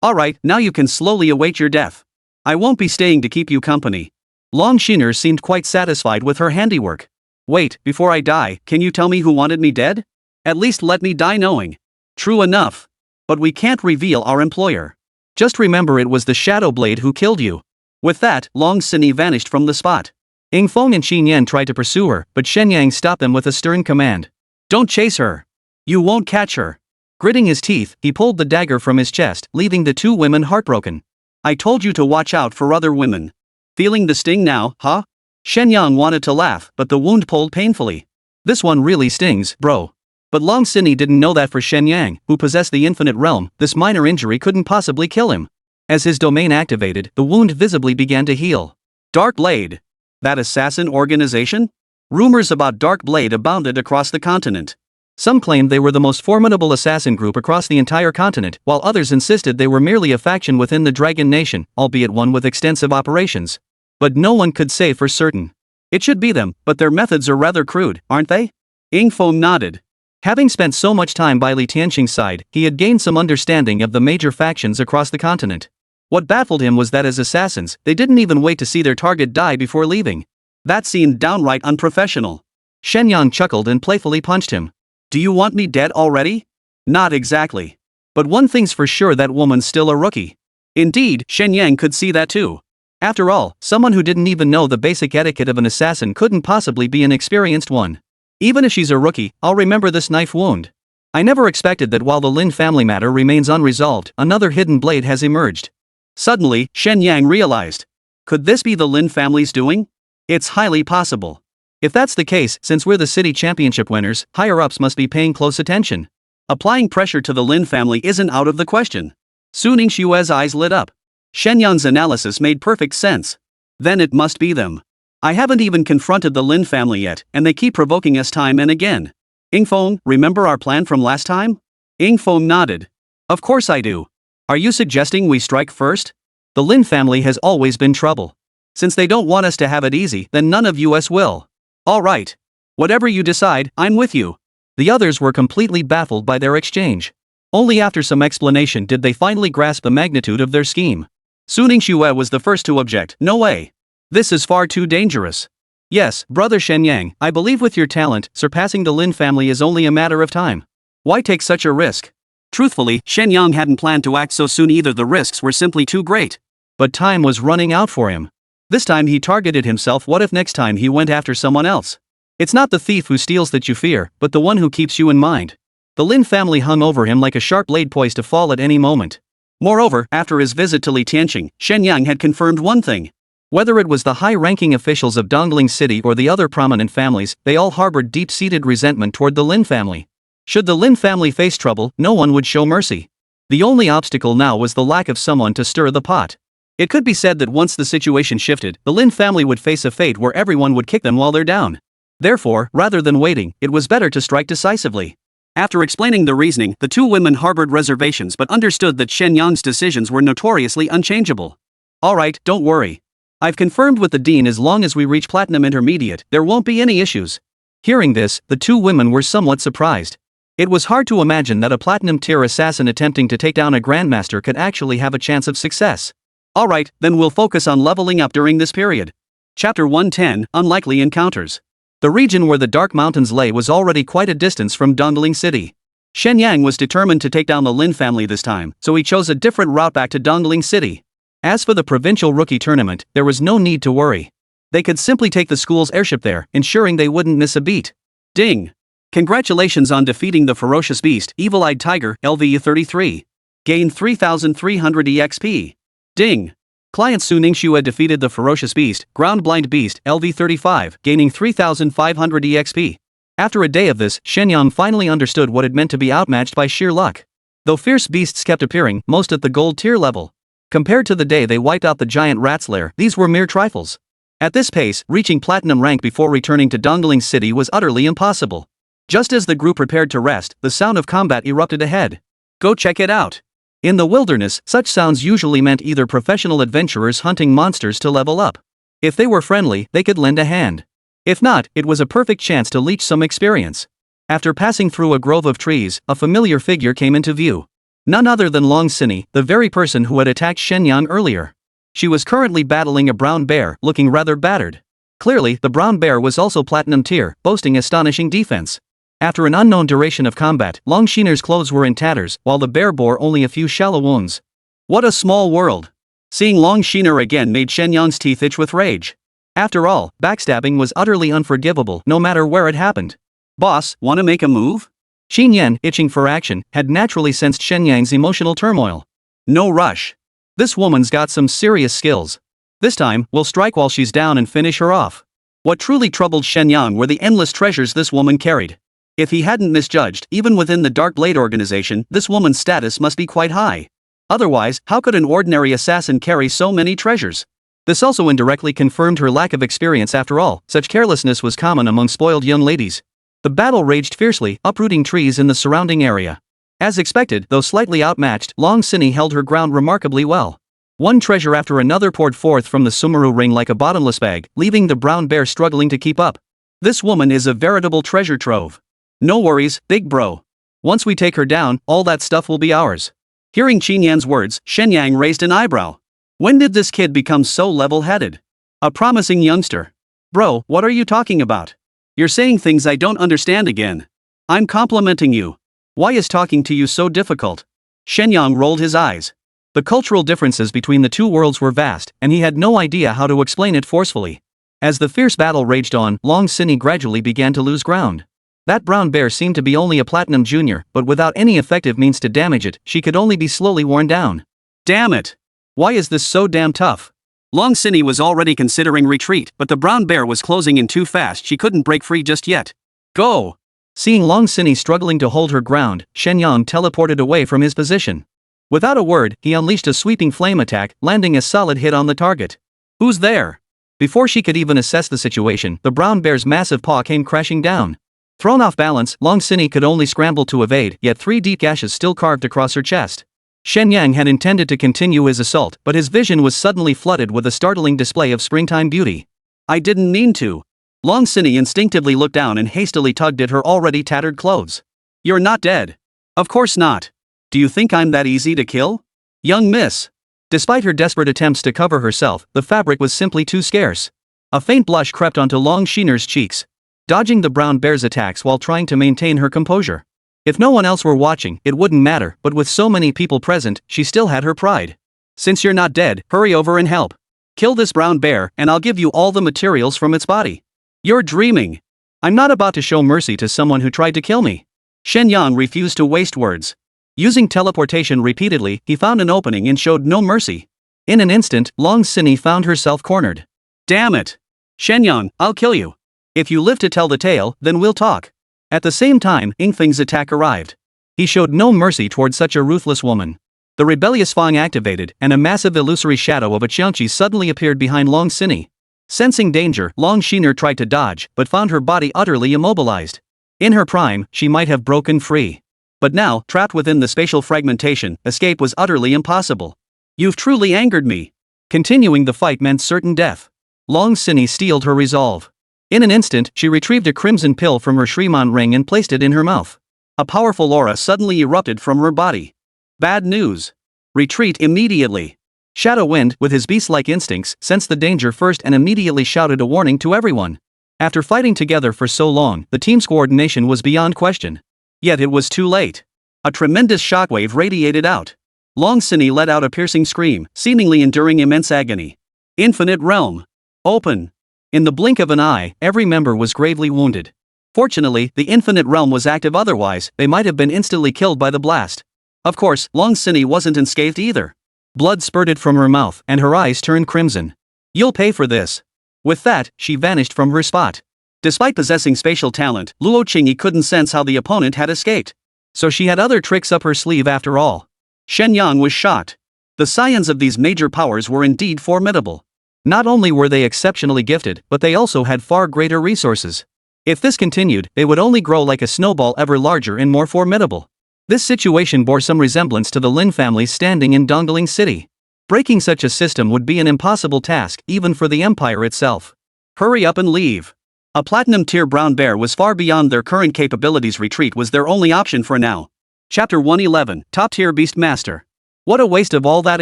Speaker 2: Alright, now you can slowly await your death. I won't be staying to keep you company.
Speaker 1: Long Shiner seemed quite satisfied with her handiwork.
Speaker 2: Wait, before I die, can you tell me who wanted me dead? At least let me die knowing. True enough. But we can't reveal our employer.
Speaker 1: Just remember it was the Shadow Blade who killed you.
Speaker 2: With that, Long Sinny vanished from the spot.
Speaker 1: Ying Feng and Xin Yan tried to pursue her, but Shen Yang stopped them with a stern command.
Speaker 2: Don't chase her. You won't catch her.
Speaker 1: Gritting his teeth, he pulled the dagger from his chest, leaving the two women heartbroken.
Speaker 2: I told you to watch out for other women. Feeling the sting now, huh? Shen Yang wanted to laugh, but the wound pulled painfully.
Speaker 1: This one really stings, bro. But Long Sinny didn't know that for Shen Yang, who possessed the infinite realm, this minor injury couldn't possibly kill him. As his domain activated, the wound visibly began to heal.
Speaker 2: Dark Blade. That assassin organization? Rumors about Dark Blade abounded across the continent.
Speaker 1: Some claimed they were the most formidable assassin group across the entire continent, while others insisted they were merely a faction within the Dragon Nation, albeit one with extensive operations. But no one could say for certain.
Speaker 2: It should be them, but their methods are rather crude, aren't they? Ying Feng nodded.
Speaker 1: Having spent so much time by Li Tianqing's side, he had gained some understanding of the major factions across the continent. What baffled him was that as assassins, they didn't even wait to see their target die before leaving.
Speaker 2: That seemed downright unprofessional.
Speaker 1: Shen Yang chuckled and playfully punched him.
Speaker 2: Do you want me dead already? Not exactly.
Speaker 1: But one thing's for sure, that woman's still a rookie.
Speaker 2: Indeed, Shen Yang could see that too.
Speaker 1: After all, someone who didn't even know the basic etiquette of an assassin couldn't possibly be an experienced one. Even if she's a rookie, I'll remember this knife wound. I never expected that while the Lin family matter remains unresolved, another hidden blade has emerged.
Speaker 2: Suddenly, Shen Yang realized. Could this be the Lin family's doing? It's highly possible.
Speaker 1: If that's the case, since we're the city championship winners, higher-ups must be paying close attention.
Speaker 2: Applying pressure to the Lin family isn't out of the question. Su Ningxue's eyes lit up. Shen Yang's analysis made perfect sense. Then it must be them. I haven't even confronted the Lin family yet, and they keep provoking us time and again. Ying Feng, remember our plan from last time? Ying Feng nodded. Of course I do. Are you suggesting we strike first?
Speaker 1: The Lin family has always been trouble.
Speaker 2: Since they don't want us to have it easy, then none of us will. All right. Whatever you decide, I'm with you.
Speaker 1: The others were completely baffled by their exchange. Only after some explanation did they finally grasp the magnitude of their scheme.
Speaker 2: Su Ningxue was the first to object. No way. This is far too dangerous.
Speaker 1: Yes, brother Shen Yang, I believe with your talent, surpassing the Lin family is only a matter of time.
Speaker 2: Why take such a risk? Truthfully, Shen Yang hadn't planned to act so soon either. The risks were simply too great.
Speaker 1: But time was running out for him. This time he targeted himself. What if next time he went after someone else? It's not the thief who steals that you fear, but the one who keeps you in mind. The Lin family hung over him like a sharp blade poised to fall at any moment.
Speaker 2: Moreover, after his visit to Li Tianqing, Shen Yang had confirmed one thing.
Speaker 1: Whether it was the high-ranking officials of Dongling City or the other prominent families, they all harbored deep-seated resentment toward the Lin family. Should the Lin family face trouble, no one would show mercy. The only obstacle now was the lack of someone to stir the pot. It could be said that once the situation shifted, the Lin family would face a fate where everyone would kick them while they're down. Therefore, rather than waiting, it was better to strike decisively. After explaining the reasoning, the two women harbored reservations but understood that Shen Yang's decisions were notoriously unchangeable. Alright, don't worry. I've confirmed with the dean as long as we reach Platinum Intermediate, there won't be any issues. Hearing this, the two women were somewhat surprised.
Speaker 2: It was hard to imagine that a platinum-tier assassin attempting to take down a grandmaster could actually have a chance of success. Alright, then we'll focus on leveling up during this period. Chapter 110, Unlikely Encounters. The region where the Dark Mountains lay was already quite a distance from Dongling City. Shen Yang was determined to take down the Lin family this time, so he chose a different route back to Dongling City. As for the provincial rookie tournament, there was no need to worry. They could simply take the school's airship there, ensuring they wouldn't miss a beat. Ding! Congratulations on defeating the ferocious beast, Evil-Eyed Tiger, LVU33. Gain 3,300 EXP. Ding! Client Su Ningxue defeated the ferocious beast, Ground Blind Beast, LV35, gaining 3,500 EXP. After a day of this, Shen Yang finally understood what it meant to be outmatched by sheer luck. Though fierce beasts kept appearing, most at the gold tier level. Compared to the day they wiped out the giant rat's lair, these were mere trifles. At this pace, reaching platinum rank before returning to Dongling City was utterly impossible. Just as the group prepared to rest, the sound of combat erupted ahead. Go check it out. In the wilderness, such sounds usually meant either professional adventurers hunting monsters to level up. If they were friendly, they could lend a hand. If not, it was a perfect chance to leech some experience. After passing through a grove of trees, a familiar figure came into view. None other than Long Sinny, the very person who had attacked Shen Yang earlier. She was currently battling a brown bear, looking rather battered. Clearly, the brown bear was also platinum tier, boasting astonishing defense. After an unknown duration of combat, Long Shiner's clothes were in tatters, while the bear bore only a few shallow wounds. What a small world! Seeing Long Shiner again made Shen Yang's teeth itch with rage. After all, backstabbing was utterly unforgivable, no matter where it happened. Boss, wanna make a move? Xin Yan, itching for action, had naturally sensed Shen Yang's emotional turmoil. No rush. This woman's got some serious skills. This time, we'll strike while she's down and finish her off. What truly troubled Shen Yang were the endless treasures this woman carried. If he hadn't misjudged, even within the Dark Blade organization, this woman's status must be quite high. Otherwise, how could an ordinary assassin carry so many treasures? This also indirectly confirmed her lack of experience after all, such carelessness was common among spoiled young ladies. The battle raged fiercely, uprooting trees in the surrounding area. As expected, though slightly outmatched, Long Sinny held her ground remarkably well. One treasure after another poured forth from the Sumeru ring like a bottomless bag, leaving the brown bear struggling to keep up. This woman is a veritable treasure trove. No worries, big bro. Once we take her down, all that stuff will be ours. Hearing Qin Yan's words, Shen Yang raised an eyebrow. When did this kid become so level-headed? A promising youngster. Bro, what are you talking about? You're saying things I don't understand again. I'm complimenting you. Why is talking to you so difficult? Shen Yang rolled his eyes. The cultural differences between the two worlds were vast, and he had no idea how to explain it forcefully. As the fierce battle raged on, Long Sinny gradually began to lose ground. That brown bear seemed to be only a platinum junior, but without any effective means to damage it, she could only be slowly worn down. Damn it! Why is this so damn tough? Long Sinny was already considering retreat, but the brown bear was closing in too fast, she couldn't break free just yet. Go! Seeing Long Sinny struggling to hold her ground, Shen Yang teleported away from his position. Without a word, he unleashed a sweeping flame attack, landing a solid hit on the target. Who's there? Before she could even assess the situation, the brown bear's massive paw came crashing down. Thrown off balance, Long Sinny could only scramble to evade, yet 3 deep gashes still carved across her chest. Shen Yang had intended to continue his assault, but his vision was suddenly flooded with a startling display of springtime beauty. I didn't mean to. Long Sinny instinctively looked down and hastily tugged at her already tattered clothes. You're not dead. Of course not. Do you think I'm that easy to kill? Young miss. Despite her desperate attempts to cover herself, the fabric was simply too scarce. A faint blush crept onto Long Shiner's cheeks. Dodging the brown bear's attacks while trying to maintain her composure. If no one else were watching, it wouldn't matter, but with so many people present, she still had her pride. Since you're not dead, hurry over and help. Kill this brown bear, and I'll give you all the materials from its body. You're dreaming. I'm not about to show mercy to someone who tried to kill me. Shen Yang refused to waste words. Using teleportation repeatedly, he found an opening and showed no mercy. In an instant, Long Sinny found herself cornered. Damn it! Shen Yang, I'll kill you. If you live to tell the tale, then we'll talk. At the same time, Ingfeng's attack arrived. He showed no mercy toward such a ruthless woman. The rebellious Fang activated, and a massive illusory shadow of a Qiangqi suddenly appeared behind Long Sinny. Sensing danger, Long Shiner tried to dodge, but found her body utterly immobilized. In her prime, she might have broken free. But now, trapped within the spatial fragmentation, escape was utterly impossible. You've truly angered me. Continuing the fight meant certain death. Long Sinny steeled her resolve. In an instant, she retrieved a crimson pill from her Shriman ring and placed it in her mouth. A powerful aura suddenly erupted from her body. Bad news. Retreat immediately. Shadow Wind, with his beast-like instincts, sensed the danger first and immediately shouted a warning to everyone. After fighting together for so long, the team's coordination was beyond question. Yet it was too late. A tremendous shockwave radiated out. Long Sinny let out a piercing scream, seemingly enduring immense agony. Infinite Realm. Open. In the blink of an eye, every member was gravely wounded. Fortunately, the Infinite Realm was active, otherwise, they might have been instantly killed by the blast. Of course, Long Sinny wasn't unscathed either. Blood spurted from her mouth, and her eyes turned crimson. You'll pay for this. With that, she vanished from her spot. Despite possessing spatial talent, Luo Qingyi couldn't sense how the opponent had escaped. So she had other tricks up her sleeve after all. Shen Yang was shocked. The scions of these major powers were indeed formidable. Not only were they exceptionally gifted, but they also had far greater resources. If this continued, they would only grow like a snowball, ever larger and more formidable. This situation bore some resemblance to the Lin family's standing in Dongling City. Breaking such a system would be an impossible task, even for the empire itself. Hurry up and leave. A platinum-tier brown bear was far beyond their current capabilities. Retreat was their only option for now. Chapter 111, Top-Tier Beast Master. What a waste of all that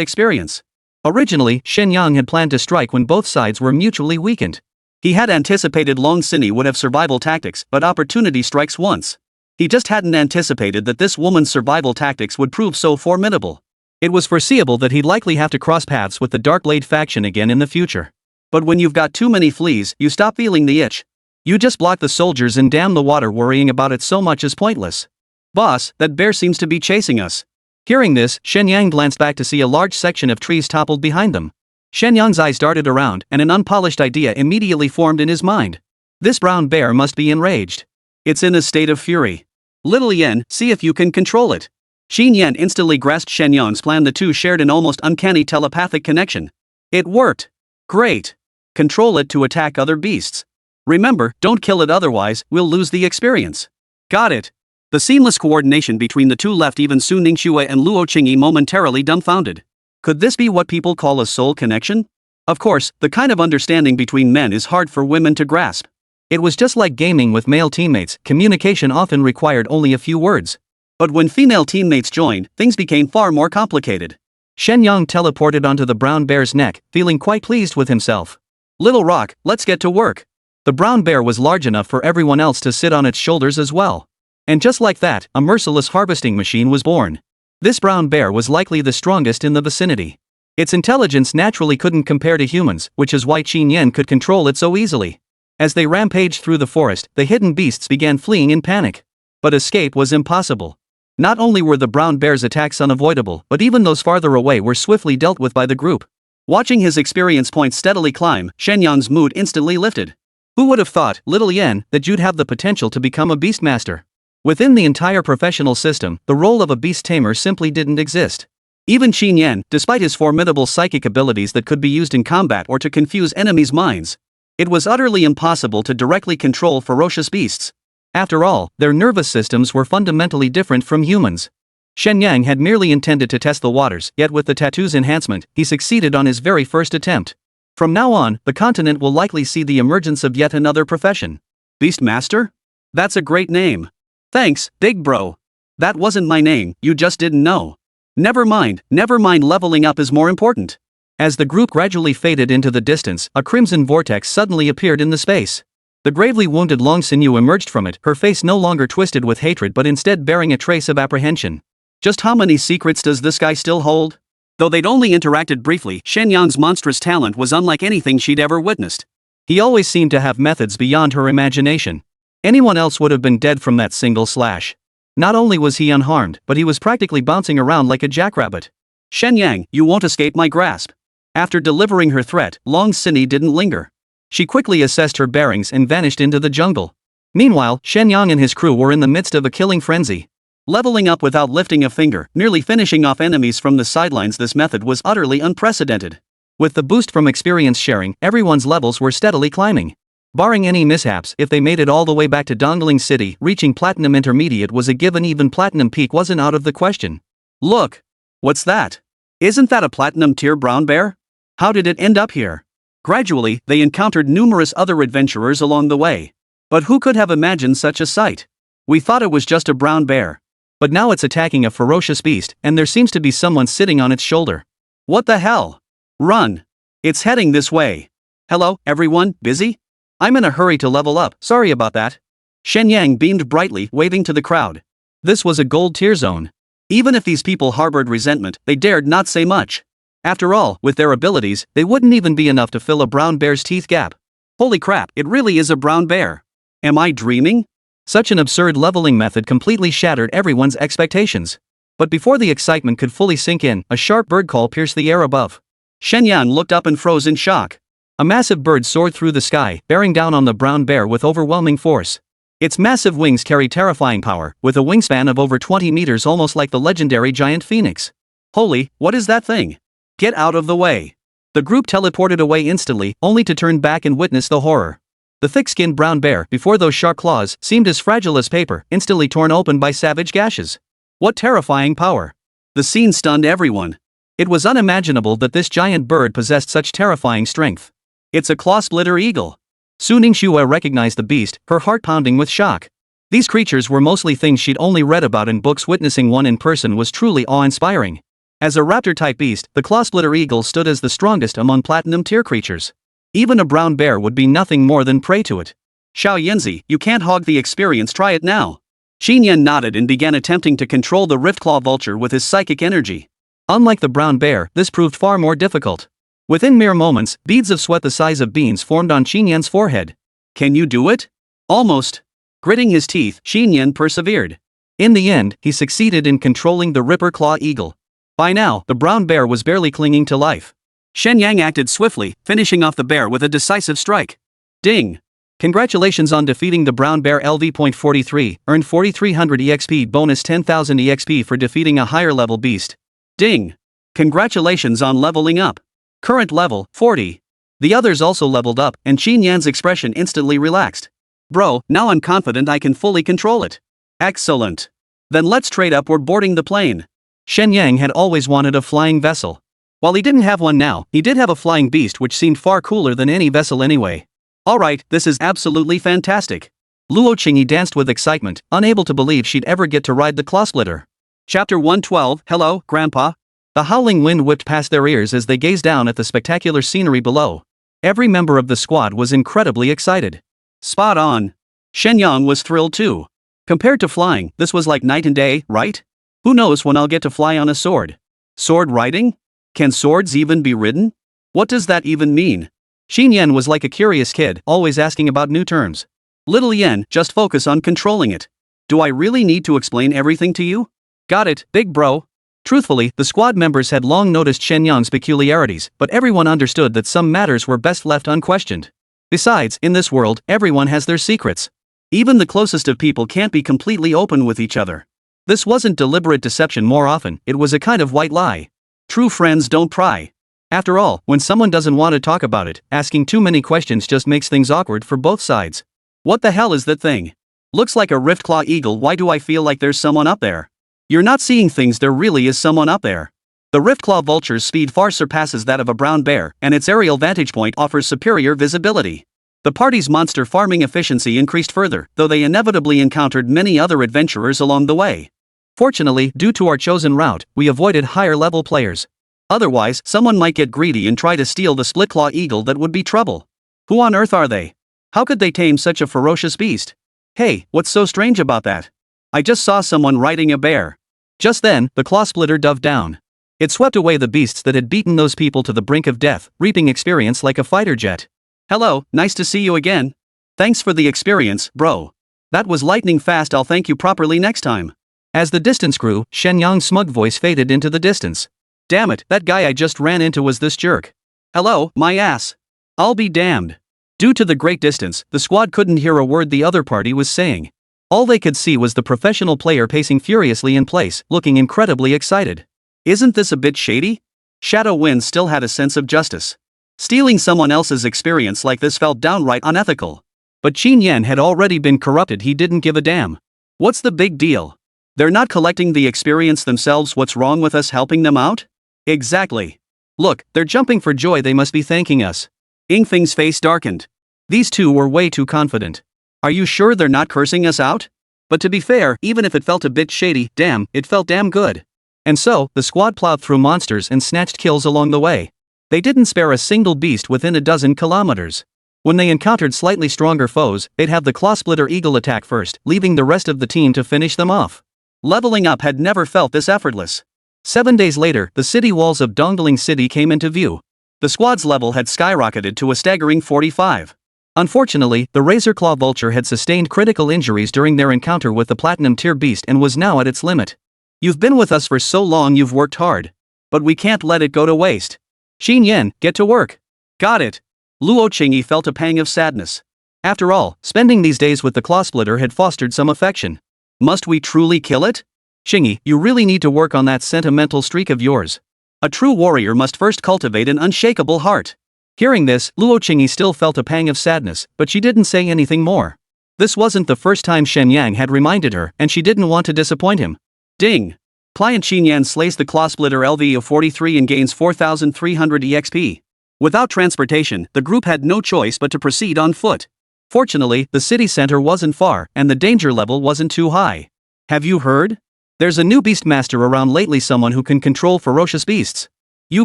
Speaker 2: experience. Originally, Shen Yang had planned to strike when both sides were mutually weakened. He had anticipated Long Sinny would have survival tactics, but opportunity strikes once. He just hadn't anticipated that this woman's survival tactics would prove so formidable. It was foreseeable that he'd likely have to cross paths with the Dark Blade faction again in the future. But when you've got too many fleas, you stop feeling the itch. You just block the soldiers and dam the water. Worrying about it so much is pointless. Boss, that bear seems to be chasing us. Hearing this, Shen Yang glanced back to see a large section of trees toppled behind them. Shen Yang's eyes darted around, and an unpolished idea immediately formed in his mind. This brown bear must be enraged. It's in a state of fury. Little Yen, see if you can control it. Xin Yan instantly grasped Shen Yang's plan. The two shared an almost uncanny telepathic connection. It worked. Great. Control it to attack other beasts. Remember, don't kill it, otherwise, we'll lose the experience. Got it. The seamless coordination between the two left even Su Ningxue and Luo Qingyi momentarily dumbfounded. Could this be what people call a soul connection? Of course, the kind of understanding between men is hard for women to grasp. It was just like gaming with male teammates. Communication often required only a few words. But when female teammates joined, things became far more complicated. Shen Yang teleported onto the brown bear's neck, feeling quite pleased with himself. Little Rock, let's get to work. The brown bear was large enough for everyone else to sit on its shoulders as well. And just like that, a merciless harvesting machine was born. This brown bear was likely the strongest in the vicinity. Its intelligence naturally couldn't compare to humans, which is why Qin Yan could control it so easily. As they rampaged through the forest, the hidden beasts began fleeing in panic. But escape was impossible. Not only were the brown bear's attacks unavoidable, but even those farther away were swiftly dealt with by the group. Watching his experience points steadily climb, Shen Yang's mood instantly lifted. Who would have thought, Little Yen, that you'd have the potential to become a beastmaster? Within the entire professional system, the role of a beast tamer simply didn't exist. Even Qin Yan, despite his formidable psychic abilities that could be used in combat or to confuse enemies' minds, it was utterly impossible to directly control ferocious beasts. After all, their nervous systems were fundamentally different from humans. Shen Yang had merely intended to test the waters, yet with the tattoo's enhancement, he succeeded on his very first attempt. From now on, the continent will likely see the emergence of yet another profession. Beastmaster? That's a great name. Thanks, big bro. That wasn't my name, you just didn't know. Never mind, leveling up is more important. As the group gradually faded into the distance, a crimson vortex suddenly appeared in the space. The gravely wounded Long Sinyu emerged from it, her face no longer twisted with hatred but instead bearing a trace of apprehension. Just how many secrets does this guy still hold? Though they'd only interacted briefly, Shen Yang's monstrous talent was unlike anything she'd ever witnessed. He always seemed to have methods beyond her imagination. Anyone else would have been dead from that single slash. Not only was he unharmed, but he was practically bouncing around like a jackrabbit. Shen Yang, you won't escape my grasp. After delivering her threat, Long Sinny didn't linger. She quickly assessed her bearings and vanished into the jungle. Meanwhile, Shen Yang and his crew were in the midst of a killing frenzy. Leveling up without lifting a finger, nearly finishing off enemies from the sidelines. This method was utterly unprecedented. With the boost from experience sharing, everyone's levels were steadily climbing. Barring any mishaps, if they made it all the way back to Dongling City, reaching Platinum Intermediate was a given. Even Platinum Peak wasn't out of the question. Look! What's that? Isn't that a Platinum tier brown bear? How did it end up here? Gradually, they encountered numerous other adventurers along the way. But who could have imagined such a sight? We thought it was just a brown bear. But now it's attacking a ferocious beast, and there seems to be someone sitting on its shoulder. What the hell? Run! It's heading this way. Hello, everyone, busy? I'm in a hurry to level up, sorry about that. Shen Yang beamed brightly, waving to the crowd. This was a gold tier zone. Even if these people harbored resentment, they dared not say much. After all, with their abilities, they wouldn't even be enough to fill a brown bear's teeth gap. Holy crap, it really is a brown bear. Am I dreaming? Such an absurd leveling method completely shattered everyone's expectations. But before the excitement could fully sink in, a sharp bird call pierced the air above. Shen Yang looked up and froze in shock. A massive bird soared through the sky, bearing down on the brown bear with overwhelming force. Its massive wings carry terrifying power, with a wingspan of over 20 meters, almost like the legendary giant phoenix. Holy, what is that thing? Get out of the way. The group teleported away instantly, only to turn back and witness the horror. The thick-skinned brown bear, before those sharp claws, seemed as fragile as paper, instantly torn open by savage gashes. What terrifying power! The scene stunned everyone. It was unimaginable that this giant bird possessed such terrifying strength. It's a claw-splitter eagle. Su Ningxue recognized the beast, her heart pounding with shock. These creatures were mostly things she'd only read about in books. Witnessing one in person was truly awe-inspiring. As a raptor-type beast, the claw-splitter eagle stood as the strongest among platinum-tier creatures. Even a brown bear would be nothing more than prey to it. Xiao Yanzi, you can't hog the experience, try it now. Xin Yan nodded and began attempting to control the rift claw vulture with his psychic energy. Unlike the brown bear, this proved far more difficult. Within mere moments, beads of sweat the size of beans formed on Xin Yan's forehead. Can you do it? Almost. Gritting his teeth, Xin Yan persevered. In the end, he succeeded in controlling the Ripper Claw Eagle. By now, the brown bear was barely clinging to life. Shen Yang acted swiftly, finishing off the bear with a decisive strike. Ding! Congratulations on defeating the brown bear. LV.43, earned 4300 EXP bonus 10,000 EXP for defeating a higher level beast. Ding! Congratulations on leveling up. Current level, 40. The others also leveled up, and Xin Yan's expression instantly relaxed. Bro, now I'm confident I can fully control it. Excellent. Then let's trade up. We're boarding the plane. Shen Yang had always wanted a flying vessel. While he didn't have one now, he did have a flying beast which seemed far cooler than any vessel anyway. Alright, this is absolutely fantastic. Luo Qingyi danced with excitement, unable to believe she'd ever get to ride the claw splitter. Chapter 112, Hello, Grandpa. The howling wind whipped past their ears as they gazed down at the spectacular scenery below. Every member of the squad was incredibly excited. Spot on. Shen Yang was thrilled too. Compared to flying, this was like night and day, right? Who knows when I'll get to fly on a sword? Sword riding? Can swords even be ridden? What does that even mean? Xin Yan was like a curious kid, always asking about new terms. Little Yan, just focus on controlling it. Do I really need to explain everything to you? Got it, big bro. Truthfully, the squad members had long noticed Shen Yang's peculiarities, but everyone understood that some matters were best left unquestioned. Besides, in this world, everyone has their secrets. Even the closest of people can't be completely open with each other. This wasn't deliberate deception. More often, it was a kind of white lie. True friends don't pry. After all, when someone doesn't want to talk about it, asking too many questions just makes things awkward for both sides. What the hell is that thing? Looks like a rift claw eagle. Why do I feel like there's someone up there? You're not seeing things. There really is someone up there. The rift claw vulture's speed far surpasses that of a brown bear, and its aerial vantage point offers superior visibility. The party's monster farming efficiency increased further, though they inevitably encountered many other adventurers along the way. Fortunately, due to our chosen route, we avoided higher-level players. Otherwise, someone might get greedy and try to steal the split-claw eagle. That would be trouble. Who on earth are they? How could they tame such a ferocious beast? Hey, what's so strange about that? I just saw someone riding a bear. Just then, the claw splitter dove down. It swept away the beasts that had beaten those people to the brink of death, reaping experience like a fighter jet. Hello, nice to see you again. Thanks for the experience, bro. That was lightning fast. I'll thank you properly next time. As the distance grew, Shen Yang's smug voice faded into the distance. Damn it, that guy I just ran into was this jerk. Hello, my ass. I'll be damned. Due to the great distance, the squad couldn't hear a word the other party was saying. All they could see was the professional player pacing furiously in place, looking incredibly excited. Isn't this a bit shady? Shadow Wind still had a sense of justice. Stealing someone else's experience like this felt downright unethical. But Xin Yan had already been corrupted. He didn't give a damn. What's the big deal? They're not collecting the experience themselves. What's wrong with us helping them out? Exactly. Look, they're jumping for joy. They must be thanking us. Yingfeng's face darkened. These two were way too confident. Are you sure they're not cursing us out? But to be fair, even if it felt a bit shady, damn, it felt damn good. And so, the squad plowed through monsters and snatched kills along the way. They didn't spare a single beast within a dozen kilometers. When they encountered slightly stronger foes, they'd have the Claw-Splitter Eagle attack first, leaving the rest of the team to finish them off. Leveling up had never felt this effortless. 7 days later, the city walls of Dongling City came into view. The squad's level had skyrocketed to a staggering 45. Unfortunately, the Razor Claw Vulture had sustained critical injuries during their encounter with the Platinum Tier Beast and was now at its limit. You've been with us for so long, you've worked hard. But we can't let it go to waste. Xin Yan, get to work. Got it. Luo Qingyi felt a pang of sadness. After all, spending these days with the Claw Splitter had fostered some affection. Must we truly kill it? Qingyi, you really need to work on that sentimental streak of yours. A true warrior must first cultivate an unshakable heart. Hearing this, Luo Qingyi still felt a pang of sadness, but she didn't say anything more. This wasn't the first time Shen Yang had reminded her, and she didn't want to disappoint him. Ding! Client Xin Yan slays the Claw Splitter LV of 43 and gains 4,300 EXP. Without transportation, the group had no choice but to proceed on foot. Fortunately, the city center wasn't far, and the danger level wasn't too high. Have you heard? There's a new beastmaster around lately, someone who can control ferocious beasts. You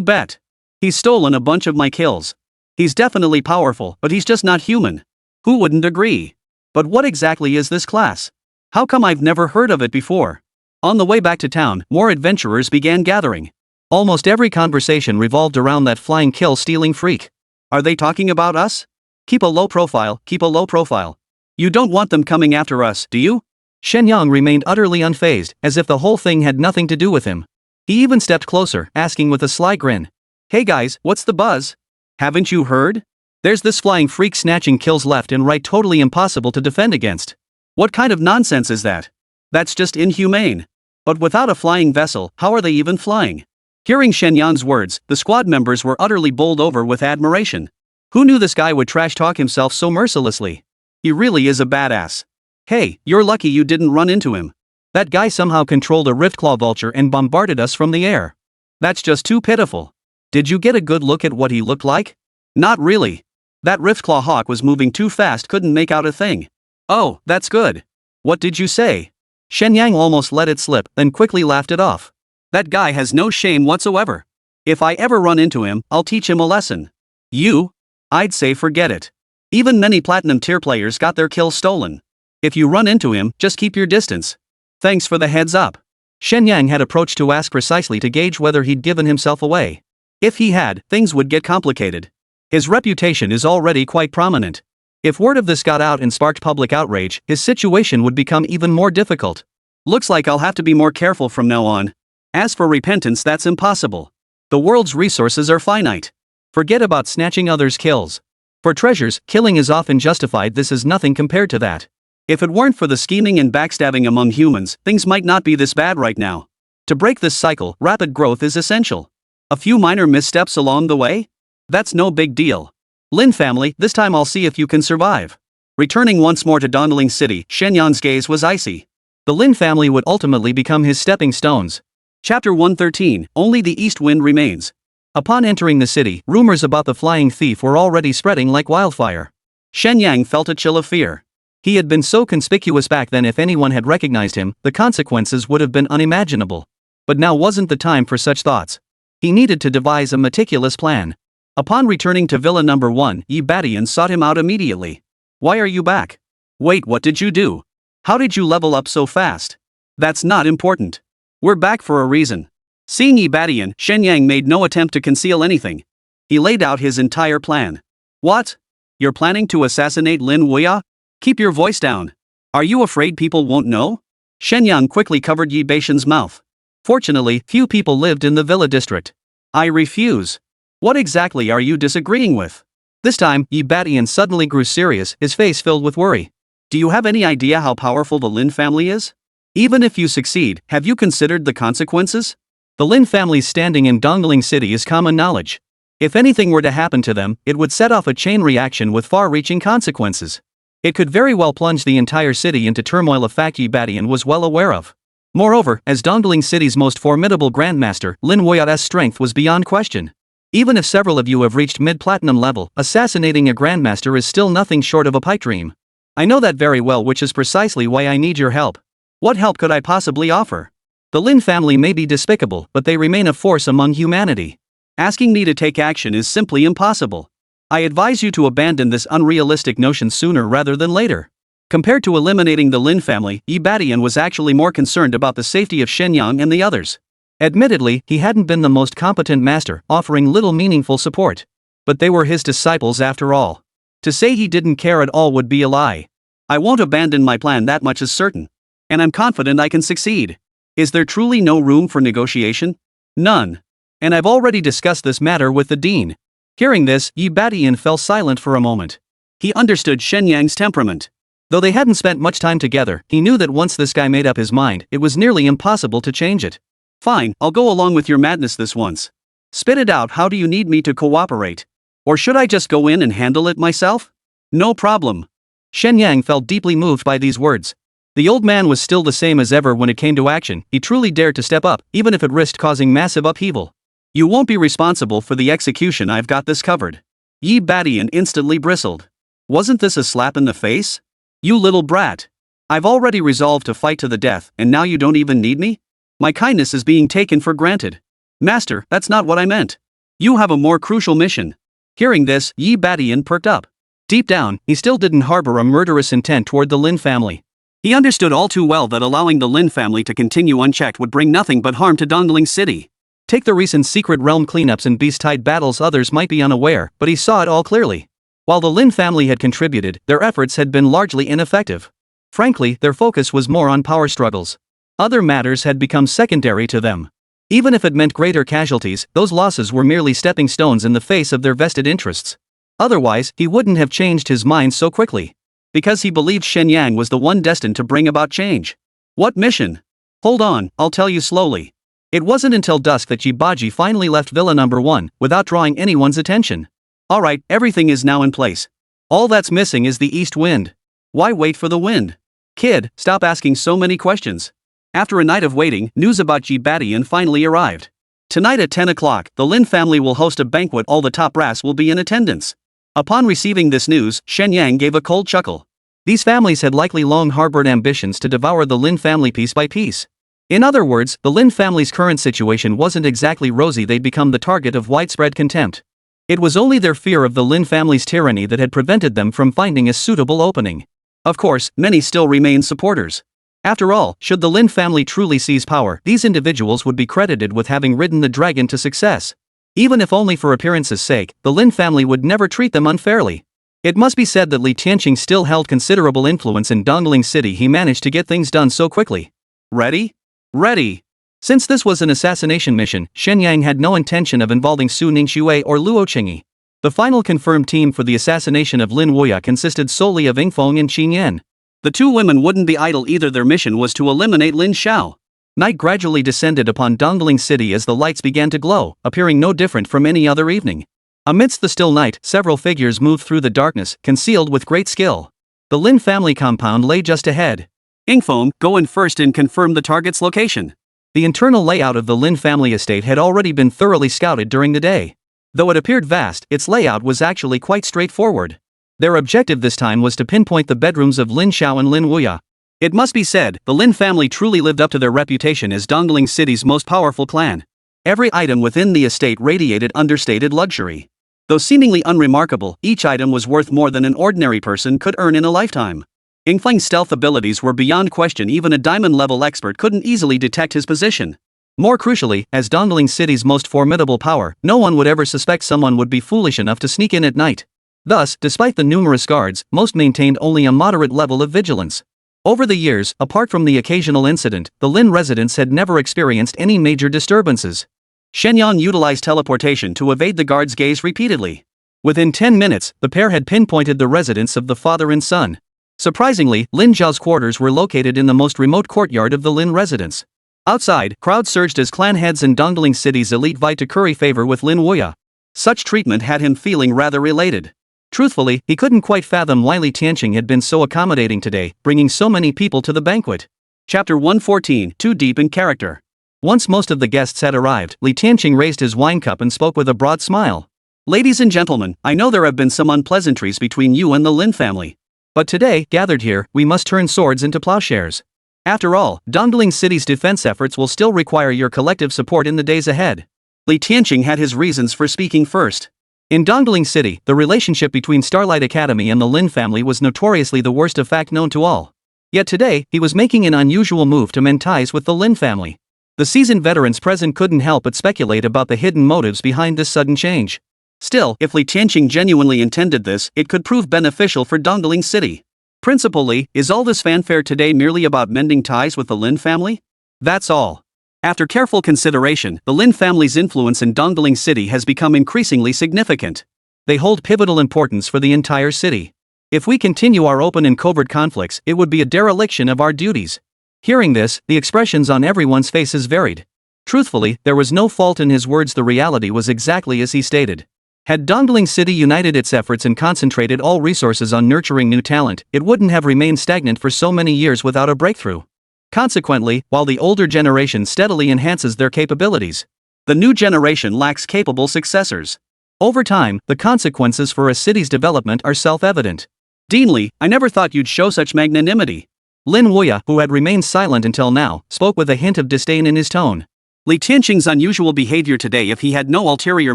Speaker 2: bet. He's stolen a bunch of my kills. He's definitely powerful, but he's just not human. Who wouldn't agree? But what exactly is this class? How come I've never heard of it before? On the way back to town, more adventurers began gathering. Almost every conversation revolved around that flying kill-stealing freak. Are they talking about us? Keep a low profile, keep a low profile. You don't want them coming after us, do you? Shen Yang remained utterly unfazed, as if the whole thing had nothing to do with him. He even stepped closer, asking with a sly grin. Hey guys, what's the buzz? Haven't you heard? There's this flying freak snatching kills left and right, totally impossible to defend against. What kind of nonsense is that? That's just inhumane. But without a flying vessel, how are they even flying? Hearing Shen Yang's words, the squad members were utterly bowled over with admiration. Who knew this guy would trash-talk himself so mercilessly? He really is a badass. Hey, you're lucky you didn't run into him. That guy somehow controlled a Riftclaw Vulture and bombarded us from the air. That's just too pitiful. Did you get a good look at what he looked like? Not really. That Riftclaw Hawk was moving too fast, couldn't make out a thing. Oh, that's good. What did you say? Shen Yang almost let it slip, then quickly laughed it off. That guy has no shame whatsoever. If I ever run into him, I'll teach him a lesson. You? I'd say forget it. Even many platinum tier players got their kills stolen. If you run into him, just keep your distance. Thanks for the heads up. Shen Yang had approached to ask precisely to gauge whether he'd given himself away. If he had, things would get complicated. His reputation is already quite prominent. If word of this got out and sparked public outrage, his situation would become even more difficult. Looks like I'll have to be more careful from now on. As for repentance, that's impossible. The world's resources are finite. Forget about snatching others' kills. For treasures, killing is often justified. This is nothing compared to that. If it weren't for the scheming and backstabbing among humans, things might not be this bad right now. To break this cycle, rapid growth is essential. A few minor missteps along the way? That's no big deal. Lin family, this time I'll see if you can survive. Returning once more to Dongling City, Shen Yang's gaze was icy. The Lin family would ultimately become his stepping stones. Chapter 113, Only the East Wind Remains. Upon entering the city, rumors about the flying thief were already spreading like wildfire. Shen Yang felt a chill of fear. He had been so conspicuous back then, if anyone had recognized him, the consequences would have been unimaginable. But now wasn't the time for such thoughts. He needed to devise a meticulous plan. Upon returning to Villa Number 1, Yi Badian sought him out immediately. Why are you back? Wait, what did you do? How did you level up so fast? That's not important. We're back for a reason. Seeing Yi Badian, Shen Yang made no attempt to conceal anything. He laid out his entire plan. What? You're planning to assassinate Lin Wuya? Keep your voice down. Are you afraid people won't know? Shen Yang quickly covered Yi Badian's mouth. Fortunately, few people lived in the villa district. I refuse. What exactly are you disagreeing with? This time, Yi Badian suddenly grew serious, his face filled with worry. Do you have any idea how powerful the Lin family is? Even if you succeed, have you considered the consequences? The Lin family's standing in Dongling City is common knowledge. If anything were to happen to them, it would set off a chain reaction with far-reaching consequences. It could very well plunge the entire city into turmoil, a fact Yi Badian was well aware of. Moreover, as Dongling City's most formidable grandmaster, Lin Wuya's strength was beyond question. Even if several of you have reached mid-platinum level, assassinating a grandmaster is still nothing short of a pipe dream. I know that very well, which is precisely why I need your help. What help could I possibly offer? The Lin family may be despicable, but they remain a force among humanity. Asking me to take action is simply impossible. I advise you to abandon this unrealistic notion sooner rather than later. Compared to eliminating the Lin family, Yi Badian was actually more concerned about the safety of Shen Yang and the others. Admittedly, he hadn't been the most competent master, offering little meaningful support. But they were his disciples after all. To say he didn't care at all would be a lie. I won't abandon my plan, that much is certain. And I'm confident I can succeed. Is there truly no room for negotiation? None. And I've already discussed this matter with the dean. Hearing this, Yi Badian fell silent for a moment. He understood Shen Yang's temperament. Though they hadn't spent much time together, he knew that once this guy made up his mind, it was nearly impossible to change it. Fine, I'll go along with your madness this once. Spit it out, how do you need me to cooperate? Or should I just go in and handle it myself? No problem. Shen Yang felt deeply moved by these words. The old man was still the same as ever when it came to action. He truly dared to step up, even if it risked causing massive upheaval. You won't be responsible for the execution, I've got this covered. Yi Badian instantly bristled. Wasn't this a slap in the face? You little brat. I've already resolved to fight to the death, and now you don't even need me? My kindness is being taken for granted. Master, that's not what I meant. You have a more crucial mission. Hearing this, Yi Badian perked up. Deep down, he still didn't harbor a murderous intent toward the Lin family. He understood all too well that allowing the Lin family to continue unchecked would bring nothing but harm to Dongling City. Take the recent secret realm cleanups and beast-tide battles, others might be unaware, but he saw it all clearly. While the Lin family had contributed, their efforts had been largely ineffective. Frankly, their focus was more on power struggles. Other matters had become secondary to them. Even if it meant greater casualties, those losses were merely stepping stones in the face of their vested interests. Otherwise, he wouldn't have changed his mind so quickly. Because he believed Shen Yang was the one destined to bring about change. What mission? Hold on, I'll tell you slowly. It wasn't until dusk that Jibaji finally left Villa Number 1, without drawing anyone's attention. Alright, everything is now in place. All that's missing is the east wind. Why wait for the wind? Kid, stop asking so many questions. After a night of waiting, news about Jibadian finally arrived. Tonight at 10 o'clock, the Lin family will host a banquet. All the top brass will be in attendance. Upon receiving this news, Shen Yang gave a cold chuckle. These families had likely long harbored ambitions to devour the Lin family piece by piece. In other words, the Lin family's current situation wasn't exactly rosy. They'd become the target of widespread contempt. It was only their fear of the Lin family's tyranny that had prevented them from finding a suitable opening. Of course, many still remained supporters. After all, should the Lin family truly seize power, these individuals would be credited with having ridden the dragon to success. Even if only for appearance's sake, the Lin family would never treat them unfairly. It must be said that Li Tianqing still held considerable influence in Dongling City. He managed to get things done so quickly. Ready? Ready. Since this was an assassination mission, Shen Yang had no intention of involving Su Ningxue or Luo Qingyi. The final confirmed team for the assassination of Lin Wuya consisted solely of Yingfeng and Qin Yan. The two women wouldn't be idle either. Their mission was to eliminate Lin Xiao. Night gradually descended upon Dongling City as the lights began to glow, appearing no different from any other evening. Amidst the still night, several figures moved through the darkness, concealed with great skill. The Lin family compound lay just ahead. Yingfeng, go in first and confirm the target's location. The internal layout of the Lin family estate had already been thoroughly scouted during the day. Though it appeared vast, its layout was actually quite straightforward. Their objective this time was to pinpoint the bedrooms of Lin Xiao and Lin Wuya. It must be said, the Lin family truly lived up to their reputation as Dongling City's most powerful clan. Every item within the estate radiated understated luxury. Though seemingly unremarkable, each item was worth more than an ordinary person could earn in a lifetime. Yingfeng's stealth abilities were beyond question. Even a diamond-level expert couldn't easily detect his position. More crucially, as Dongling City's most formidable power, no one would ever suspect someone would be foolish enough to sneak in at night. Thus, despite the numerous guards, most maintained only a moderate level of vigilance. Over the years, apart from the occasional incident, the Lin residents had never experienced any major disturbances. Shen Yang utilized teleportation to evade the guards' gaze repeatedly. Within 10 minutes, the pair had pinpointed the residence of the father and son. Surprisingly, Lin Zhao's quarters were located in the most remote courtyard of the Lin residence. Outside, crowds surged as clan heads in Dongling City's elite vied to curry favor with Lin Wuya. Such treatment had him feeling rather elated. Truthfully, he couldn't quite fathom why Li Tianqing had been so accommodating today, bringing so many people to the banquet. Chapter 114, Too Deep in Character. Once most of the guests had arrived, Li Tianqing raised his wine cup and spoke with a broad smile. Ladies and gentlemen, I know there have been some unpleasantries between you and the Lin family.
Speaker 1: But today, gathered here, we must turn swords into plowshares. After all, Dongling City's defense efforts will still require your collective support in the days ahead.
Speaker 2: Li Tianqing had his reasons for speaking first.
Speaker 1: In Dongling City, the relationship between Starlight Academy and the Lin family was notoriously the worst of fact known to all. Yet today, he was making an unusual move to mend ties with the Lin family. The seasoned veterans present couldn't help but speculate about the hidden motives behind this sudden change.
Speaker 2: Still, if Li Tianqing genuinely intended this, it could prove beneficial for Dongling City. Principally, is all this fanfare today merely about mending ties with the Lin family? That's all. After careful consideration, the Lin family's influence in Dongling City has become increasingly significant.
Speaker 1: They hold pivotal importance for the entire city. If we continue our open and covert conflicts, it would be a dereliction of our duties. Hearing this, the expressions on everyone's faces varied. Truthfully, there was no fault in his words. The reality was exactly as he stated. Had Dongling City united its efforts and concentrated all resources on nurturing new talent, it wouldn't have remained stagnant for so many years without a breakthrough. Consequently, while the older generation steadily enhances their capabilities,
Speaker 2: the new generation lacks capable successors.
Speaker 1: Over time, the consequences for a city's development are self-evident.
Speaker 2: Dean Li, I never thought you'd show such magnanimity.
Speaker 1: Lin Wuya, who had remained silent until now, spoke with a hint of disdain in his tone.
Speaker 2: Li Tianqing's unusual behavior today, if he had no ulterior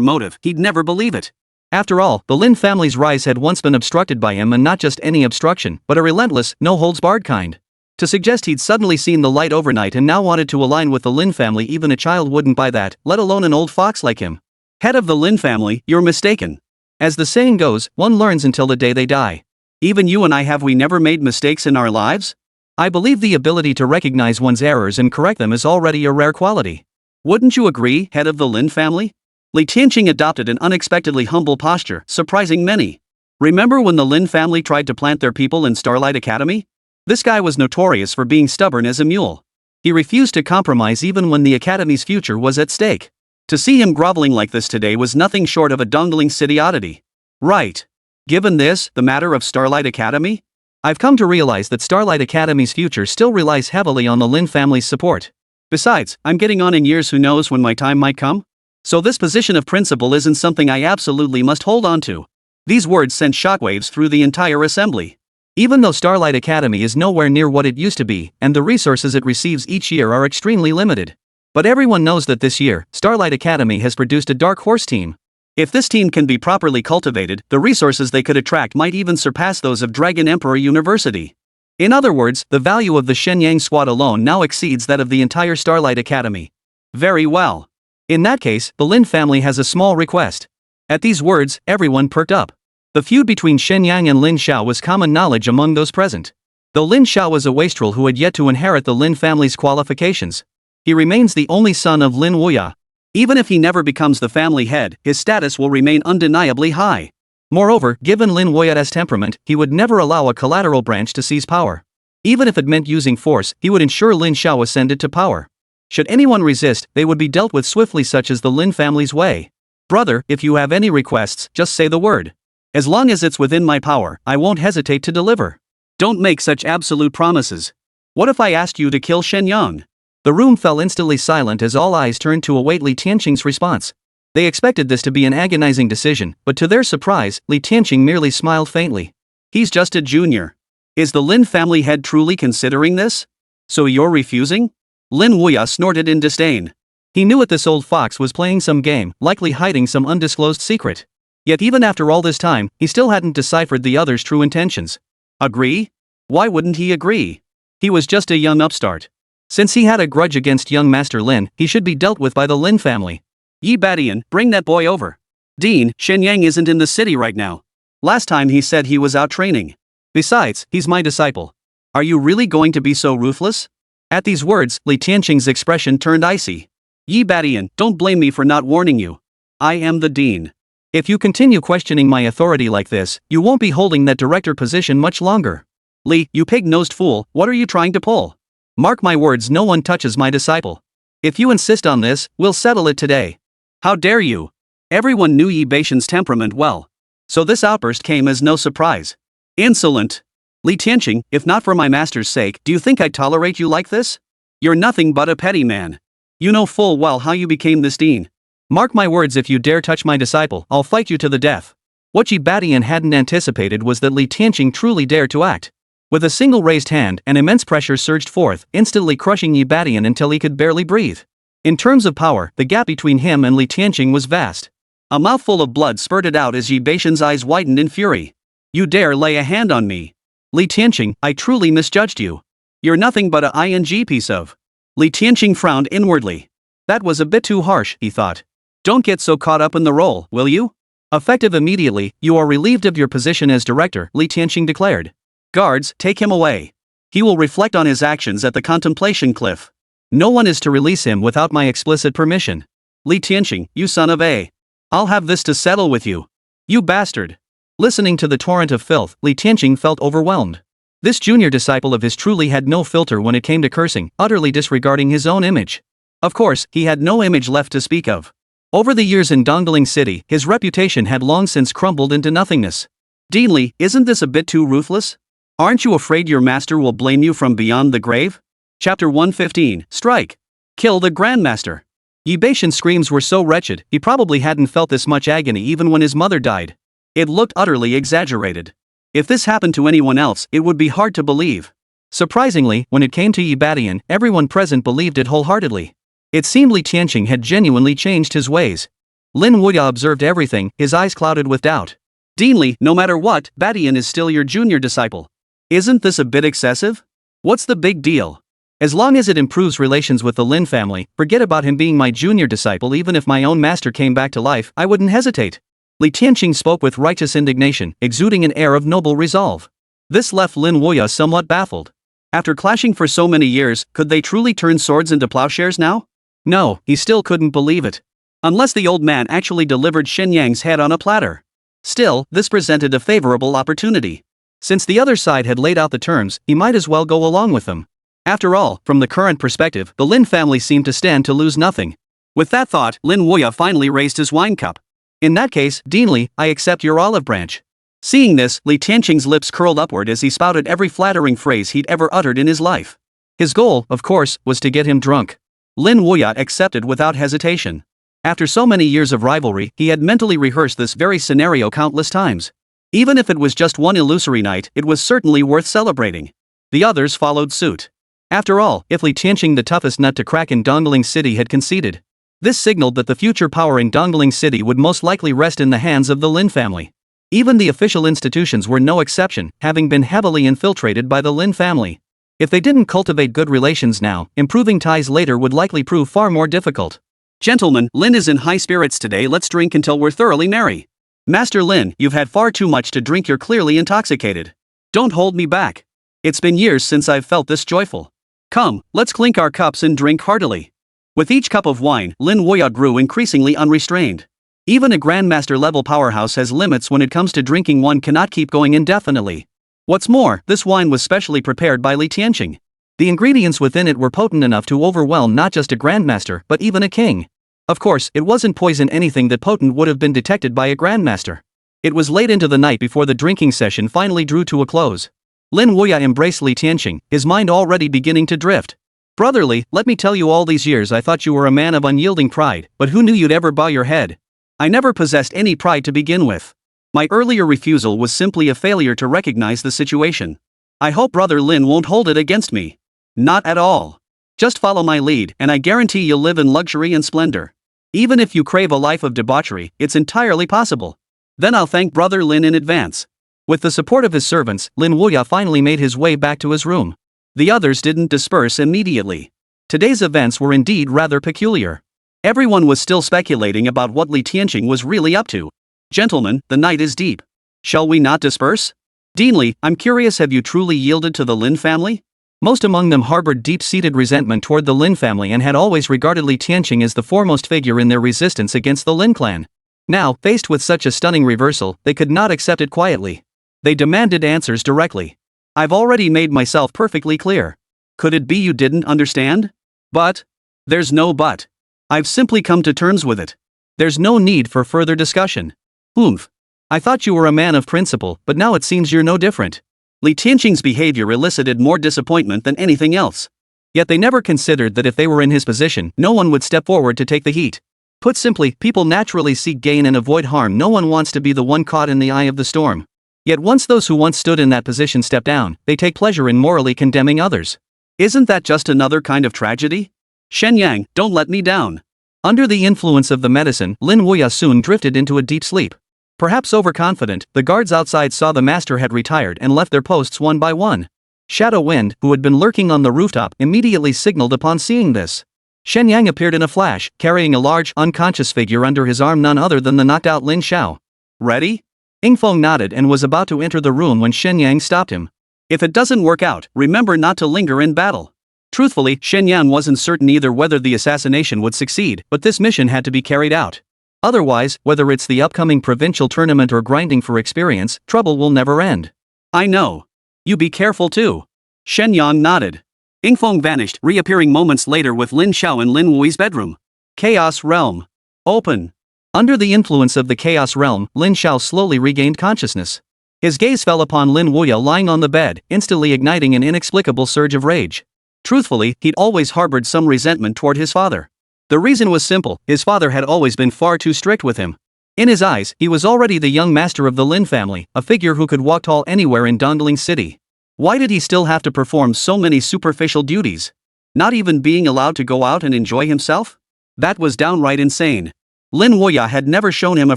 Speaker 2: motive, he'd never believe it.
Speaker 1: After all, the Lin family's rise had once been obstructed by him, and not just any obstruction, but a relentless, no-holds-barred kind. To suggest he'd suddenly seen the light overnight and now wanted to align with the Lin family, even a child wouldn't buy that, let alone an old fox like him.
Speaker 2: Head of the Lin family, you're mistaken.
Speaker 1: As the saying goes, one learns until the day they die.
Speaker 2: Even you and I, have we never made mistakes in our lives?
Speaker 1: I believe the ability to recognize one's errors and correct them is already a rare quality.
Speaker 2: Wouldn't you agree, head of the Lin family? Li Tianqing adopted an unexpectedly humble posture, surprising many. Remember when the Lin family tried to plant their people in Starlight Academy? This guy was notorious for being stubborn as a mule. He refused to compromise even when the Academy's future was at stake. To see him groveling like this today was nothing short of a Dongling City oddity. Right. Given this, the matter of Starlight Academy?
Speaker 1: I've come to realize that Starlight Academy's future still relies heavily on the Lin family's support.
Speaker 2: Besides, I'm getting on in years, who knows when my time might come? So this position of principal isn't something I absolutely must hold on to. These words sent shockwaves through the entire assembly.
Speaker 1: Even though Starlight Academy is nowhere near what it used to be, and the resources it receives each year are extremely limited. But everyone knows that this year, Starlight Academy has produced a dark horse team.
Speaker 2: If this team can be properly cultivated, the resources they could attract might even surpass those of Dragon Emperor University.
Speaker 1: In other words, the value of the Shen Yang squad alone now exceeds that of the entire Starlight Academy.
Speaker 2: Very well.
Speaker 1: In that case, the Lin family has a small request. At these words, everyone perked up. The feud between Shen Yang and Lin Xiao was common knowledge among those present. Though Lin Xiao was a wastrel who had yet to inherit the Lin family's qualifications, he remains the only son of Lin Wuya.
Speaker 2: Even if he never becomes the family head, his status will remain undeniably high.
Speaker 1: Moreover, given Lin Wuya's temperament, he would never allow a collateral branch to seize power. Even if it meant using force, he would ensure Lin Xiao ascended to power. Should anyone resist, they would be dealt with swiftly, such as the Lin family's way. Brother, if you have any requests, just say the word.
Speaker 2: As long as it's within my power, I won't hesitate to deliver. Don't make such absolute promises. What if I asked you to kill Shen Yang?
Speaker 1: The room fell instantly silent as all eyes turned to await Li Tianqing's response. They expected this to be an agonizing decision, but to their surprise, Li Tianqing merely smiled faintly.
Speaker 2: He's just a junior. Is the Lin family head truly considering this? So you're refusing? Lin Wuya snorted in disdain.
Speaker 1: He knew that this old fox was playing some game, likely hiding some undisclosed secret. Yet even after all this time, he still hadn't deciphered the other's true intentions.
Speaker 2: Agree? Why wouldn't he agree? He was just a young upstart.
Speaker 1: Since he had a grudge against young Master Lin, he should be dealt with by the Lin family.
Speaker 2: Yi Badian, bring that boy over. Dean, Shen Yang isn't in the city right now. Last time he said he was out training.
Speaker 1: Besides, he's my disciple.
Speaker 2: Are you really going to be so ruthless?
Speaker 1: At these words, Li Tianqing's expression turned icy.
Speaker 2: Yi Badian, don't blame me for not warning you. I am the dean.
Speaker 1: If you continue questioning my authority like this, you won't be holding that director position much longer.
Speaker 2: Li, you pig-nosed fool, what are you trying to pull?
Speaker 1: Mark my words, no one touches my disciple. If you insist on this, we'll settle it today.
Speaker 2: How dare you? Everyone knew Yi Badian's temperament well. So this outburst came as no surprise. Insolent. Li Tianqing, if not for my master's sake, do you think I'd tolerate you like this? You're nothing but a petty man. You know full well how you became this dean.
Speaker 1: Mark my words, if you dare touch my disciple, I'll fight you to the death. What Yi Badian hadn't anticipated was that Li Tianqing truly dared to act. With a single raised hand, an immense pressure surged forth, instantly crushing Yi Badian until he could barely breathe. In terms of power, the gap between him and Li Tianqing was vast. A mouthful of blood spurted out as Yi Badian's eyes widened in fury. You dare lay a hand on me? Li Tianqing, I truly misjudged you. You're nothing but a ing piece of. Li Tianqing frowned inwardly. That was a bit too harsh, he thought. Don't get so caught up in the role, will you? Effective immediately, you are relieved of your position as director, Li Tianqing declared. Guards, take him away. He will reflect on his actions at the contemplation cliff. No one is to release him without my explicit permission. Li Tianqing, you son of a. I'll have this to settle with you. You bastard. Listening to the torrent of filth, Li Tianqing felt overwhelmed. This junior disciple of his truly had no filter when it came to cursing, utterly disregarding his own image. Of course, he had no image left to speak of. Over the years in Dongling City, his reputation had long since crumbled into nothingness. Deanly, isn't this a bit too ruthless? Aren't you afraid your master will blame you from beyond the grave? Chapter 115, Strike. Kill the Grandmaster. Yi Badian's screams were so wretched, he probably hadn't felt this much agony even when his mother died. It looked utterly exaggerated. If this happened to anyone else, it would be hard to believe. Surprisingly, when it came to Yi Badian, everyone present believed it wholeheartedly. It seemed Li Tianqing had genuinely changed his ways. Lin Wuya observed everything, his eyes clouded with doubt. Deanly, no matter what, Badian is still your junior disciple. Isn't this a bit excessive? What's the big deal? As long as it improves relations with the Lin family, forget about him being my junior disciple. Even if my own master came back to life, I wouldn't hesitate. Li Tianqing spoke with righteous indignation, exuding an air of noble resolve. This left Lin Wuya somewhat baffled. After clashing for so many years, could they truly turn swords into plowshares now? No, he still couldn't believe it. Unless the old man actually delivered Shen Yang's head on a platter. Still, this presented a favorable opportunity. Since the other side had laid out the terms, he might as well go along with them. After all, from the current perspective, the Lin family seemed to stand to lose nothing. With that thought, Lin Wuya finally raised his wine cup. In that case, Deanly, I accept your olive branch. Seeing this, Li Tianqing's lips curled upward as he spouted every flattering phrase he'd ever uttered in his life. His goal, of course, was to get him drunk. Lin Wuya accepted without hesitation. After so many years of rivalry, he had mentally rehearsed this very scenario countless times. Even if it was just one illusory night, it was certainly worth celebrating. The others followed suit. After all, if Li Tianqing, the toughest nut to crack in Dongling City, had conceded, this signaled that the future power in Dongling City would most likely rest in the hands of the Lin family. Even the official institutions were no exception, having been heavily infiltrated by the Lin family. If they didn't cultivate good relations now, improving ties later would likely prove far more difficult. Gentlemen, Lin is in high spirits today. Let's drink until we're thoroughly merry. Master Lin, you've had far too much to drink. You're clearly intoxicated. Don't hold me back. It's been years since I've felt this joyful. Come, let's clink our cups and drink heartily. With each cup of wine, Lin Wuya grew increasingly unrestrained. Even a grandmaster-level powerhouse has limits when it comes to drinking. One cannot keep going indefinitely. What's more, this wine was specially prepared by Li Tianqing. The ingredients within it were potent enough to overwhelm not just a grandmaster, but even a king. Of course, it wasn't poison. Anything that potent would have been detected by a grandmaster. It was late into the night before the drinking session finally drew to a close. Lin Wuya embraced Li Tianqing, his mind already beginning to drift. Brotherly, let me tell you, all these years I thought you were a man of unyielding pride, but who knew you'd ever bow your head? I never possessed any pride to begin with. My earlier refusal was simply a failure to recognize the situation. I hope Brother Lin won't hold it against me. Not at all. Just follow my lead, and I guarantee you'll live in luxury and splendor. Even if you crave a life of debauchery, it's entirely possible. Then I'll thank Brother Lin in advance. With the support of his servants, Lin Wuya finally made his way back to his room. The others didn't disperse immediately. Today's events were indeed rather peculiar. Everyone was still speculating about what Li Tianqing was really up to. Gentlemen, the night is deep. Shall we not disperse? Deanly, I'm curious, have you truly yielded to the Lin family? Most among them harbored deep-seated resentment toward the Lin family and had always regarded Li Tianqing as the foremost figure in their resistance against the Lin clan. Now, faced with such a stunning reversal, they could not accept it quietly. They demanded answers directly. I've already made myself perfectly clear. Could it be you didn't understand? But? There's no but. I've simply come to terms with it. There's no need for further discussion. Oomph. I thought you were a man of principle, but now it seems you're no different. Li Tianqing's behavior elicited more disappointment than anything else. Yet they never considered that if they were in his position, no one would step forward to take the heat.
Speaker 2: Put simply, people naturally seek gain and avoid harm. No one wants to be the one caught in the eye of the storm. Yet once those who once stood in that position step down, they take pleasure in morally condemning others. Isn't that just another kind of tragedy? Shen Yang, don't let me down. Under the influence of the medicine, Lin Wuya soon drifted into a deep sleep. Perhaps overconfident, the guards outside saw the master had retired and left their posts one by one. Shadow Wind, who had been lurking on the rooftop, immediately signaled upon seeing this. Shen Yang appeared in a flash, carrying a large, unconscious figure under his arm, none other than the knocked-out Lin Xiao. Ready? Yingfeng nodded and was about to enter the room when Shen Yang stopped him. If it doesn't work out, remember not to linger in battle. Truthfully, Shen Yang wasn't certain either whether the assassination would succeed, but this mission had to be carried out. Otherwise, whether it's the upcoming provincial tournament or grinding for experience, trouble will never end. I know. You be careful too. Shen Yang nodded. Yingfeng vanished, reappearing moments later with Lin Xiao in Lin Wui's bedroom. Chaos Realm. Open. Under the influence of the Chaos Realm, Lin Xiao slowly regained consciousness. His gaze fell upon Lin Wuya lying on the bed, instantly igniting an inexplicable surge of rage. Truthfully, he'd always harbored some resentment toward his father. The reason was simple: his father had always been far too strict with him. In his eyes, he was already the young master of the Lin family, a figure who could walk tall anywhere in Dongling City. Why did he still have to perform so many superficial duties? Not even being allowed to go out and enjoy himself? That was downright insane. Lin Wuya had never shown him a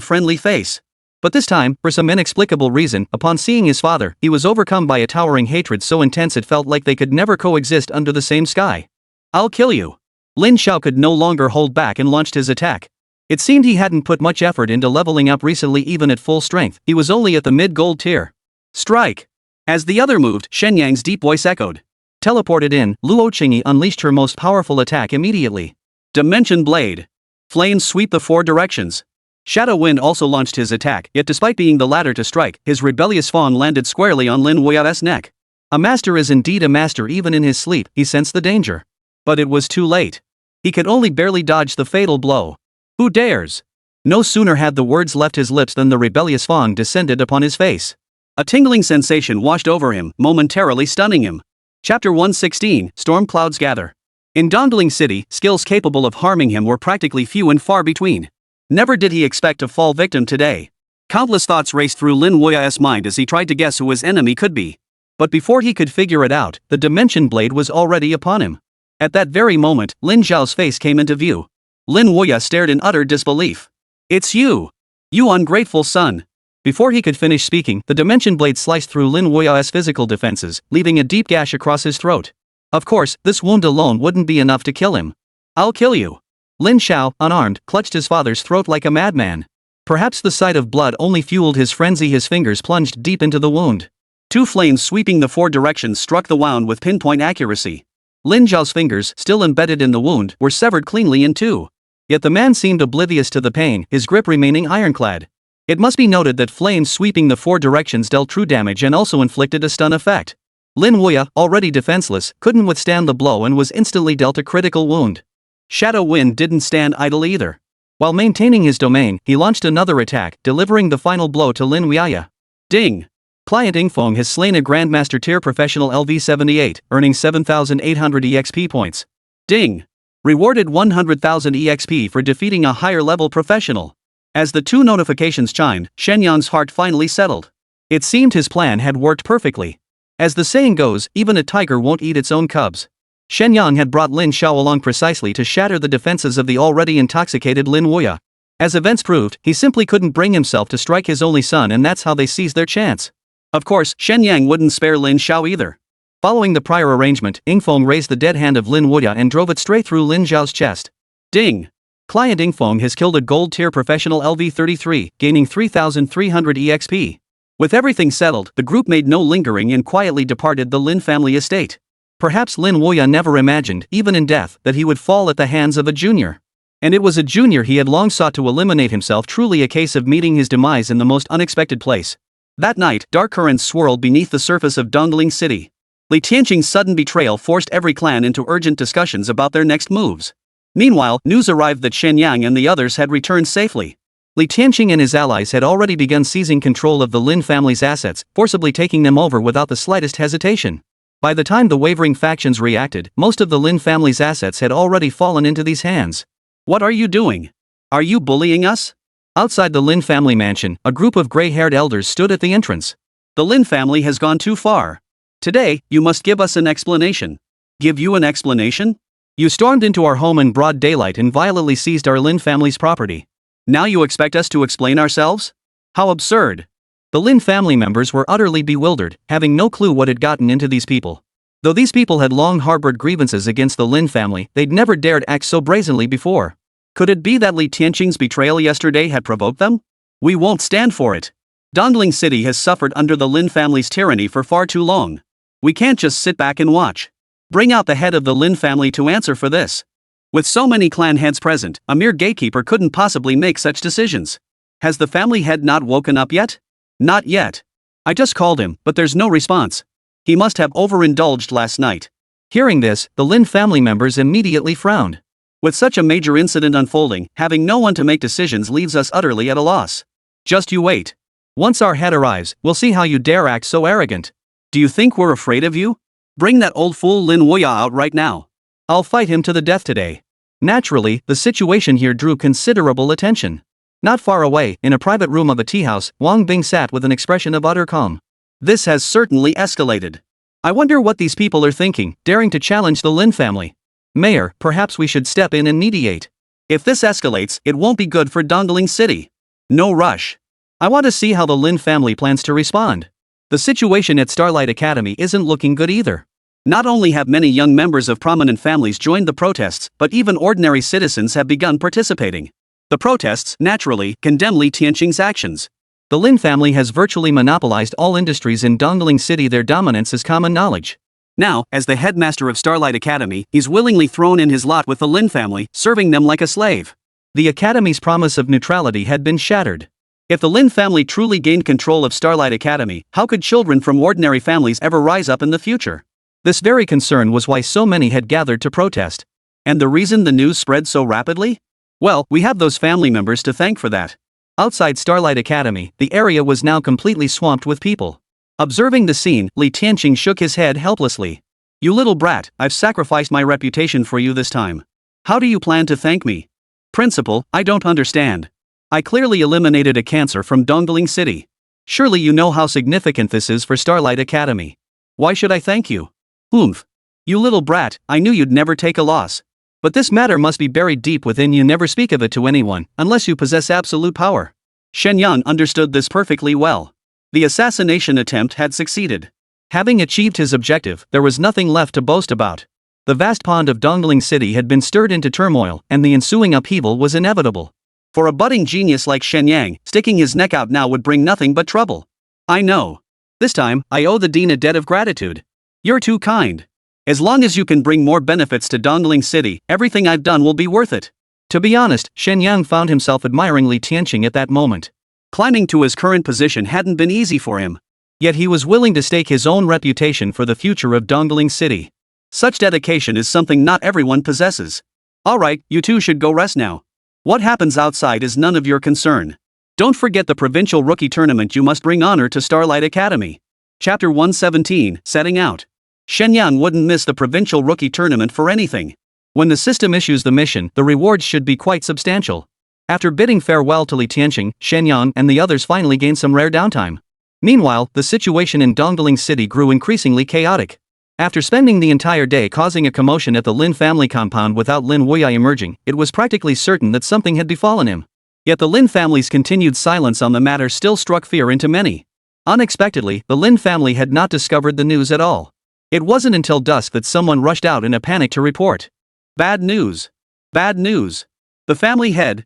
Speaker 2: friendly face. But this time, for some inexplicable reason, upon seeing his father, he was overcome by a towering hatred so intense it felt like they could never coexist under the same sky. I'll kill you. Lin Xiao could no longer hold back and launched his attack. It seemed he hadn't put much effort into leveling up recently. Even at full strength, he was only at the mid-gold tier. Strike! As the other moved, Shen Yang's deep voice echoed. Teleported in, Luo Qingyi unleashed her most powerful attack immediately. Dimension Blade. Flames sweep the four directions. Shadow Wind also launched his attack, yet despite being the latter to strike, his rebellious fawn landed squarely on Lin Wuya's neck. A master is indeed a master. Even in his sleep, he sensed the danger. But it was too late. He could only barely dodge the fatal blow. Who dares? No sooner had the words left his lips than the rebellious fawn descended upon his face. A tingling sensation washed over him, momentarily stunning him. Chapter 116, Storm Clouds Gather. In Dongling City, skills capable of harming him were practically few and far between. Never did he expect to fall victim today. Countless thoughts raced through Lin Wuya's mind as he tried to guess who his enemy could be. But before he could figure it out, the Dimension Blade was already upon him. At that very moment, Lin Zhao's face came into view. Lin Wuya stared in utter disbelief. It's you! You ungrateful son! Before he could finish speaking, the Dimension Blade sliced through Lin Wuya's physical defenses, leaving a deep gash across his throat. Of course, this wound alone wouldn't be enough to kill him. I'll kill you! Lin Xiao, unarmed, clutched his father's throat like a madman. Perhaps the sight of blood only fueled his frenzy. His fingers plunged deep into the wound. Two flames sweeping the four directions struck the wound with pinpoint accuracy. Lin Zhao's fingers, still embedded in the wound, were severed cleanly in two. Yet the man seemed oblivious to the pain, his grip remaining ironclad. It must be noted that flames sweeping the four directions dealt true damage and also inflicted a stun effect. Lin Wuya, already defenseless, couldn't withstand the blow and was instantly dealt a critical wound. Shadow Wind didn't stand idle either. While maintaining his domain, he launched another attack, delivering the final blow to Lin Wuya. Ding! Client Yingfeng has slain a Grandmaster tier professional LV78, earning 7,800 EXP points. Ding! Rewarded 100,000 EXP for defeating a higher level professional. As the two notifications chimed, Shen Yang's heart finally settled. It seemed his plan had worked perfectly. As the saying goes, even a tiger won't eat its own cubs. Shen Yang had brought Lin Xiao along precisely to shatter the defenses of the already intoxicated Lin Wuya. As events proved, he simply couldn't bring himself to strike his only son, and that's how they seized their chance. Of course, Shen Yang wouldn't spare Lin Xiao either. Following the prior arrangement, Yingfeng raised the dead hand of Lin Wuya and drove it straight through Lin Zhao's chest. Ding! Client Yingfeng has killed a gold tier professional LV33, gaining 3,300 EXP. With everything settled, the group made no lingering and quietly departed the Lin family estate. Perhaps Lin Wuya never imagined, even in death, that he would fall at the hands of a junior. And it was a junior he had long sought to eliminate himself. Truly a case of meeting his demise in the most unexpected place. That night, dark currents swirled beneath the surface of Dongling City. Li Tianqing's sudden betrayal forced every clan into urgent discussions about their next moves. Meanwhile, news arrived that Shen Yang and the others had returned safely. Li Tianqing and his allies had already begun seizing control of the Lin family's assets, forcibly taking them over without the slightest hesitation. By the time the wavering factions reacted, most of the Lin family's assets had already fallen into these hands. What are you doing? Are you bullying us?
Speaker 1: Outside the Lin family mansion, a group of gray-haired elders stood at the entrance.
Speaker 2: The Lin family has gone too far. Today, you must give us an explanation. Give you an explanation?
Speaker 1: You stormed into our home in broad daylight and violently seized our Lin family's property.
Speaker 2: Now you expect us to explain ourselves? How absurd.
Speaker 1: The Lin family members were utterly bewildered, having no clue what had gotten into these people. Though these people had long harbored grievances against the Lin family, they'd never dared act so brazenly before.
Speaker 2: Could it be that Li Tianqing's betrayal yesterday had provoked them? We won't stand for it. Dongling City has suffered under the Lin family's tyranny for far too long. We can't just sit back and watch. Bring out the head of the Lin family to answer for this. With so many clan heads present, a mere gatekeeper couldn't possibly make such decisions. Has the family head not woken up yet? Not yet. I just called him, but there's no response. He must have overindulged last night.
Speaker 1: Hearing this, the Lin family members immediately frowned.
Speaker 2: With such a major incident unfolding, having no one to make decisions leaves us utterly at a loss. Just you wait.
Speaker 1: Once our head arrives, we'll see how you dare act so arrogant.
Speaker 2: Do you think we're afraid of you? Bring that old fool Lin Wuya out right now.
Speaker 1: I'll fight him to the death today. Naturally, the situation here drew considerable attention. Not far away, in a private room of a tea house, Wang Bing sat with an expression of utter calm.
Speaker 2: This has certainly escalated.
Speaker 1: I wonder what these people are thinking, daring to challenge the Lin family. Mayor, perhaps we should step in and mediate.
Speaker 2: If this escalates, it won't be good for Dongling City. No rush.
Speaker 1: I want to see how the Lin family plans to respond. The situation at Starlight Academy isn't looking good either.
Speaker 2: Not only have many young members of prominent families joined the protests, but even ordinary citizens have begun participating. The protests, naturally, condemn Li Tianqing's actions.
Speaker 1: The Lin family has virtually monopolized all industries in Dongling City. Their dominance is common knowledge.
Speaker 2: Now, as the headmaster of Starlight Academy, he's willingly thrown in his lot with the Lin family, serving them like a slave.
Speaker 1: The Academy's promise of neutrality had been shattered.
Speaker 2: If the Lin family truly gained control of Starlight Academy, how could children from ordinary families ever rise up in the future?
Speaker 1: This very concern was why so many had gathered to protest.
Speaker 2: And the reason the news spread so rapidly? Well, we have those family members to thank for that.
Speaker 1: Outside Starlight Academy, the area was now completely swamped with people. Observing the scene, Li Tianqing shook his head helplessly. You little brat, I've sacrificed my reputation for you this time. How do you plan to thank me?
Speaker 2: Principal, I don't understand. I clearly eliminated a cancer from Dongling City.
Speaker 1: Surely you know how significant this is for Starlight Academy.
Speaker 2: Why should I thank you? Oomph. You little brat, I knew you'd never take a loss.
Speaker 1: But this matter must be buried deep within you. Never speak of it to anyone, unless you possess absolute power.
Speaker 2: Shen Yang understood this perfectly well. The assassination attempt had succeeded.
Speaker 1: Having achieved his objective, there was nothing left to boast about. The vast pond of Dongling City had been stirred into turmoil, and the ensuing upheaval was inevitable.
Speaker 2: For a budding genius like Shen Yang, sticking his neck out now would bring nothing but trouble. I know. This time, I owe the dean a debt of gratitude. You're too kind. As long as you can bring more benefits to Dongling City, everything I've done will be worth it.
Speaker 1: To be honest, Shen Yang found himself admiring Li Tianqing at that moment.
Speaker 2: Climbing to his current position hadn't been easy for him.
Speaker 1: Yet he was willing to stake his own reputation for the future of Dongling City.
Speaker 2: Such dedication is something not everyone possesses. Alright, you two should go rest now. What happens outside is none of your concern. Don't forget the provincial rookie tournament. You must bring honor to Starlight Academy. Chapter 117, Setting Out. Shen Yang wouldn't miss the provincial rookie tournament for anything.
Speaker 1: When the system issues the mission, the rewards should be quite substantial. After bidding farewell to Li Tianqing, Shen Yang and the others finally gained some rare downtime. Meanwhile, the situation in Dongling City grew increasingly chaotic. After spending the entire day causing a commotion at the Lin family compound without Lin Wuya emerging, it was practically certain that something had befallen him. Yet the Lin family's continued silence on the matter still struck fear into many. Unexpectedly, the Lin family had not discovered the news at all. It wasn't until dusk that someone rushed out in a panic to report.
Speaker 2: Bad news. Bad news. The family head.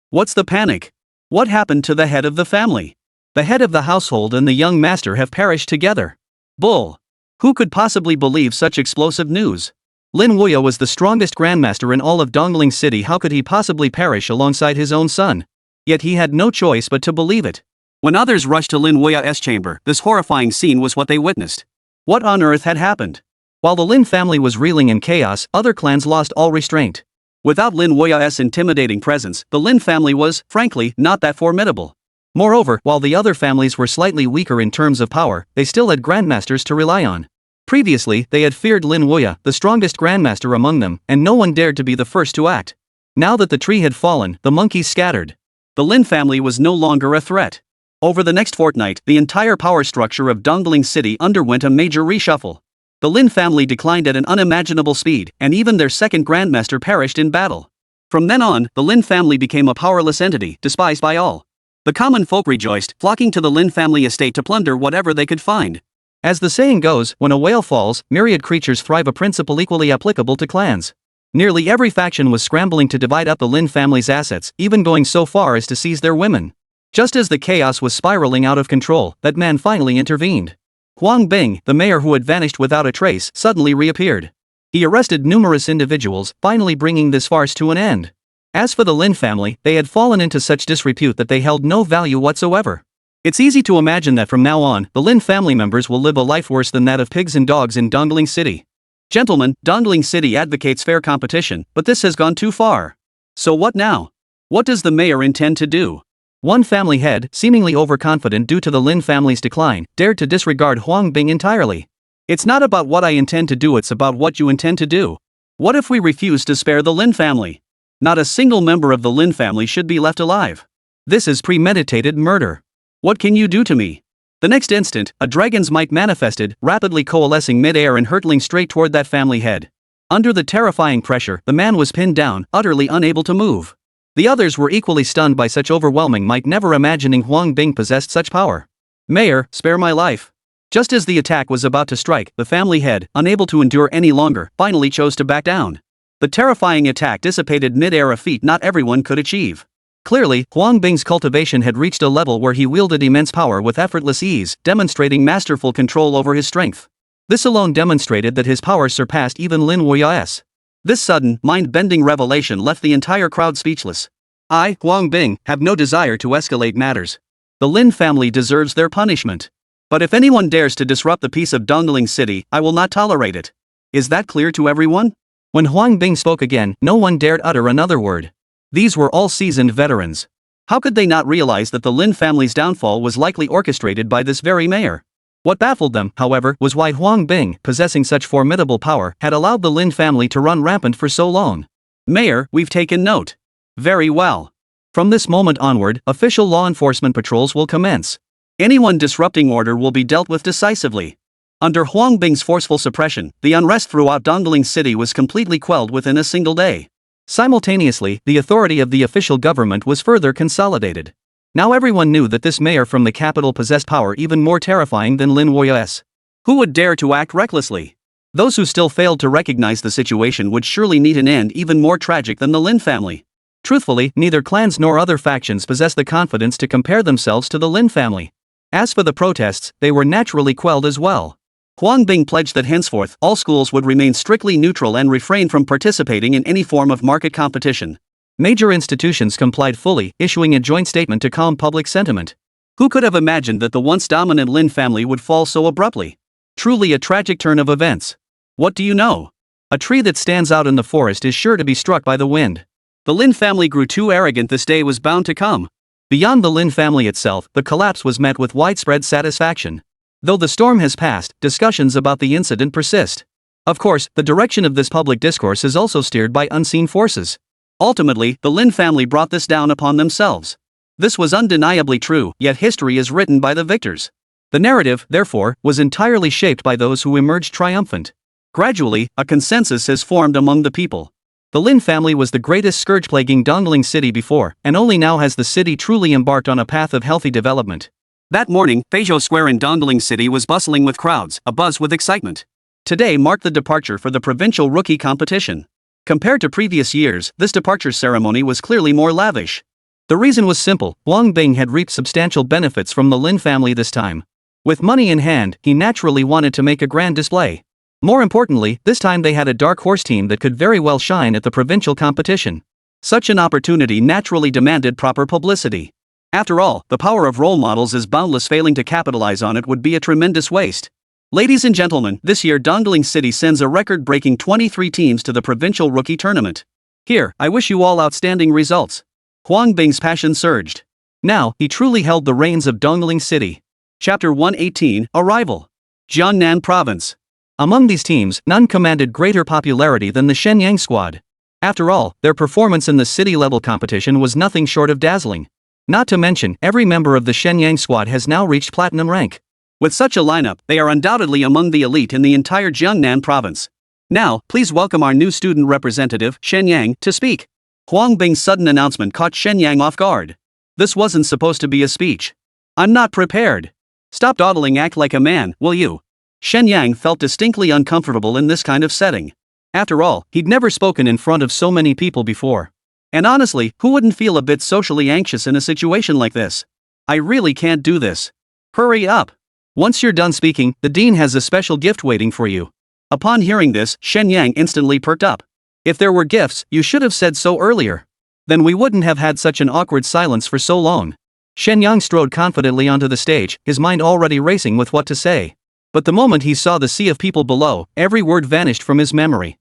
Speaker 2: What's the panic? What happened to the head of the family?
Speaker 1: The head of the household and the young master have perished together.
Speaker 2: Bull. Who could possibly believe such explosive news?
Speaker 1: Lin Wuya was the strongest grandmaster in all of Dongling City. How could he possibly perish alongside his own son? Yet he had no choice but to believe it.
Speaker 2: When others rushed to Lin Wuya's chamber, this horrifying scene was what they witnessed. What on earth had happened?
Speaker 1: While the Lin family was reeling in chaos, other clans lost all restraint.
Speaker 2: Without Lin Wuya's intimidating presence, the Lin family was, frankly, not that formidable.
Speaker 1: Moreover, while the other families were slightly weaker in terms of power, they still had grandmasters to rely on. Previously, they had feared Lin Wuya, the strongest grandmaster among them, and no one dared to be the first to act. Now that the tree had fallen, the monkeys scattered.
Speaker 2: The Lin family was no longer a threat. Over the next fortnight, the entire power structure of Dongling City underwent a major reshuffle. The Lin family declined at an unimaginable speed, and even their second grandmaster perished in battle. From then on, the Lin family became a powerless entity, despised by all. The common folk rejoiced, flocking to the Lin family estate to plunder whatever they could find.
Speaker 1: As the saying goes, when a whale falls, myriad creatures thrive, a principle equally applicable to clans. Nearly every faction was scrambling to divide up the Lin family's assets, even going so far as to seize their women. Just as the chaos was spiraling out of control, that man finally intervened. Huang Bing, the mayor who had vanished without a trace, suddenly reappeared. He arrested numerous individuals, finally bringing this farce to an end. As for the Lin family, they had fallen into such disrepute that they held no value whatsoever. It's easy to imagine that from now on, the Lin family members will live a life worse than that of pigs and dogs in Dongling City. Gentlemen, Dongling City advocates fair competition, but this has gone too far. So what now? What does the mayor intend to do? One family head, seemingly overconfident due to the Lin family's decline, dared to disregard Huang Bing entirely. It's not about what I intend to do, it's about what you intend to do. What if we refuse to spare the Lin family? Not a single member of the Lin family should be left alive. This is premeditated murder. What can you do to me? The next instant, a dragon's might manifested, rapidly coalescing mid-air and hurtling straight toward that family head. Under the terrifying pressure, the man was pinned down, utterly unable to move. The others were equally stunned by such overwhelming might, never imagining Huang Bing possessed such power. Mayor, spare my life. Just as the attack was about to strike, the family head, unable to endure any longer, finally chose to back down. The terrifying attack dissipated mid-air, a feat not everyone could achieve. Clearly, Huang Bing's cultivation had reached a level where he wielded immense power with effortless ease, demonstrating masterful control over his strength. This alone demonstrated that his power surpassed even Lin Wuya's. This sudden, mind-bending revelation left the entire crowd speechless. I, Huang Bing, have no desire to escalate matters. The Lin family deserves their punishment. But if anyone dares to disrupt the peace of Dongling City, I will not tolerate it. Is that clear to everyone? When Huang Bing spoke again, no one dared utter another word. These were all seasoned veterans. How could they not realize that the Lin family's downfall was likely orchestrated by this very mayor? What baffled them, however, was why Huang Bing, possessing such formidable power, had allowed the Lin family to run rampant for so long. Mayor, we've taken note. Very well. From this moment onward, official law enforcement patrols will commence. Anyone disrupting order will be dealt with decisively. Under Huang Bing's forceful suppression, the unrest throughout Dongling City was completely quelled within a single day. Simultaneously, the authority of the official government was further consolidated. Now everyone knew that this mayor from the capital possessed power even more terrifying than Lin Wuya's. Who would dare to act recklessly? Those who still failed to recognize the situation would surely need an end even more tragic than the Lin family. Truthfully, neither clans nor other factions possessed the confidence to compare themselves to the Lin family. As for the protests, they were naturally quelled as well. Huang Bing pledged that henceforth, all schools would remain strictly neutral and refrain from participating in any form of market competition. Major institutions complied fully, issuing a joint statement to calm public sentiment. Who could have imagined that the once dominant Lin family would fall so abruptly? Truly a tragic turn of events. What do you know? A tree that stands out in the forest is sure to be struck by the wind. The Lin family grew too arrogant, this day was bound to come. Beyond the Lin family itself, the collapse was met with widespread satisfaction. Though the storm has passed, discussions about the incident persist. Of course, the direction of this public discourse is also steered by unseen forces. Ultimately, the Lin family brought this down upon themselves. This was undeniably true, yet history is written by the victors. The narrative, therefore, was entirely shaped by those who emerged triumphant. Gradually, a consensus has formed among the people. The Lin family was the greatest scourge plaguing Dongling City before, and only now has the city truly embarked on a path of healthy development. That morning, Beizhou Square in Dongling City was bustling with crowds, abuzz with excitement. Today marked the departure for the provincial rookie competition. Compared to previous years, this departure ceremony was clearly more lavish. The reason was simple: Huang Bing had reaped substantial benefits from the Lin family this time. With money in hand, he naturally wanted to make a grand display. More importantly, this time they had a dark horse team that could very well shine at the provincial competition. Such an opportunity naturally demanded proper publicity. After all, the power of role models is boundless. Failing to capitalize on it would be a tremendous waste. Ladies and gentlemen, this year Dongling City sends a record-breaking 23 teams to the provincial rookie tournament. Here, I wish you all outstanding results. Huang Bing's passion surged. Now, he truly held the reins of Dongling City. Chapter 118, Arrival. Jiangnan Province. Among these teams, none commanded greater popularity than the Shen Yang squad. After all, their performance in the city-level competition was nothing short of dazzling. Not to mention, every member of the Shen Yang squad has now reached platinum rank.
Speaker 2: With such a lineup, they are undoubtedly among the elite in the entire Jiangnan province. Now, please welcome our new student representative, Shen Yang, to speak. Huang Bing's sudden announcement caught Shen Yang off guard. This wasn't supposed to be a speech. I'm not prepared. Stop dawdling, act like a man, will you? Shen Yang felt distinctly uncomfortable in this kind of setting. After all, he'd never spoken in front of so many people before. And honestly, who wouldn't feel a bit socially anxious in a situation like this? I really can't do this. Hurry up. Once you're done speaking, the dean has a special gift waiting for you. Upon hearing this, Shen Yang instantly perked up. If there were gifts, you should have said so earlier. Then we wouldn't have had such an awkward silence for so long. Shen Yang strode confidently onto the stage, his mind already racing with what to say. But the moment he saw the sea of people below, every word vanished from his memory.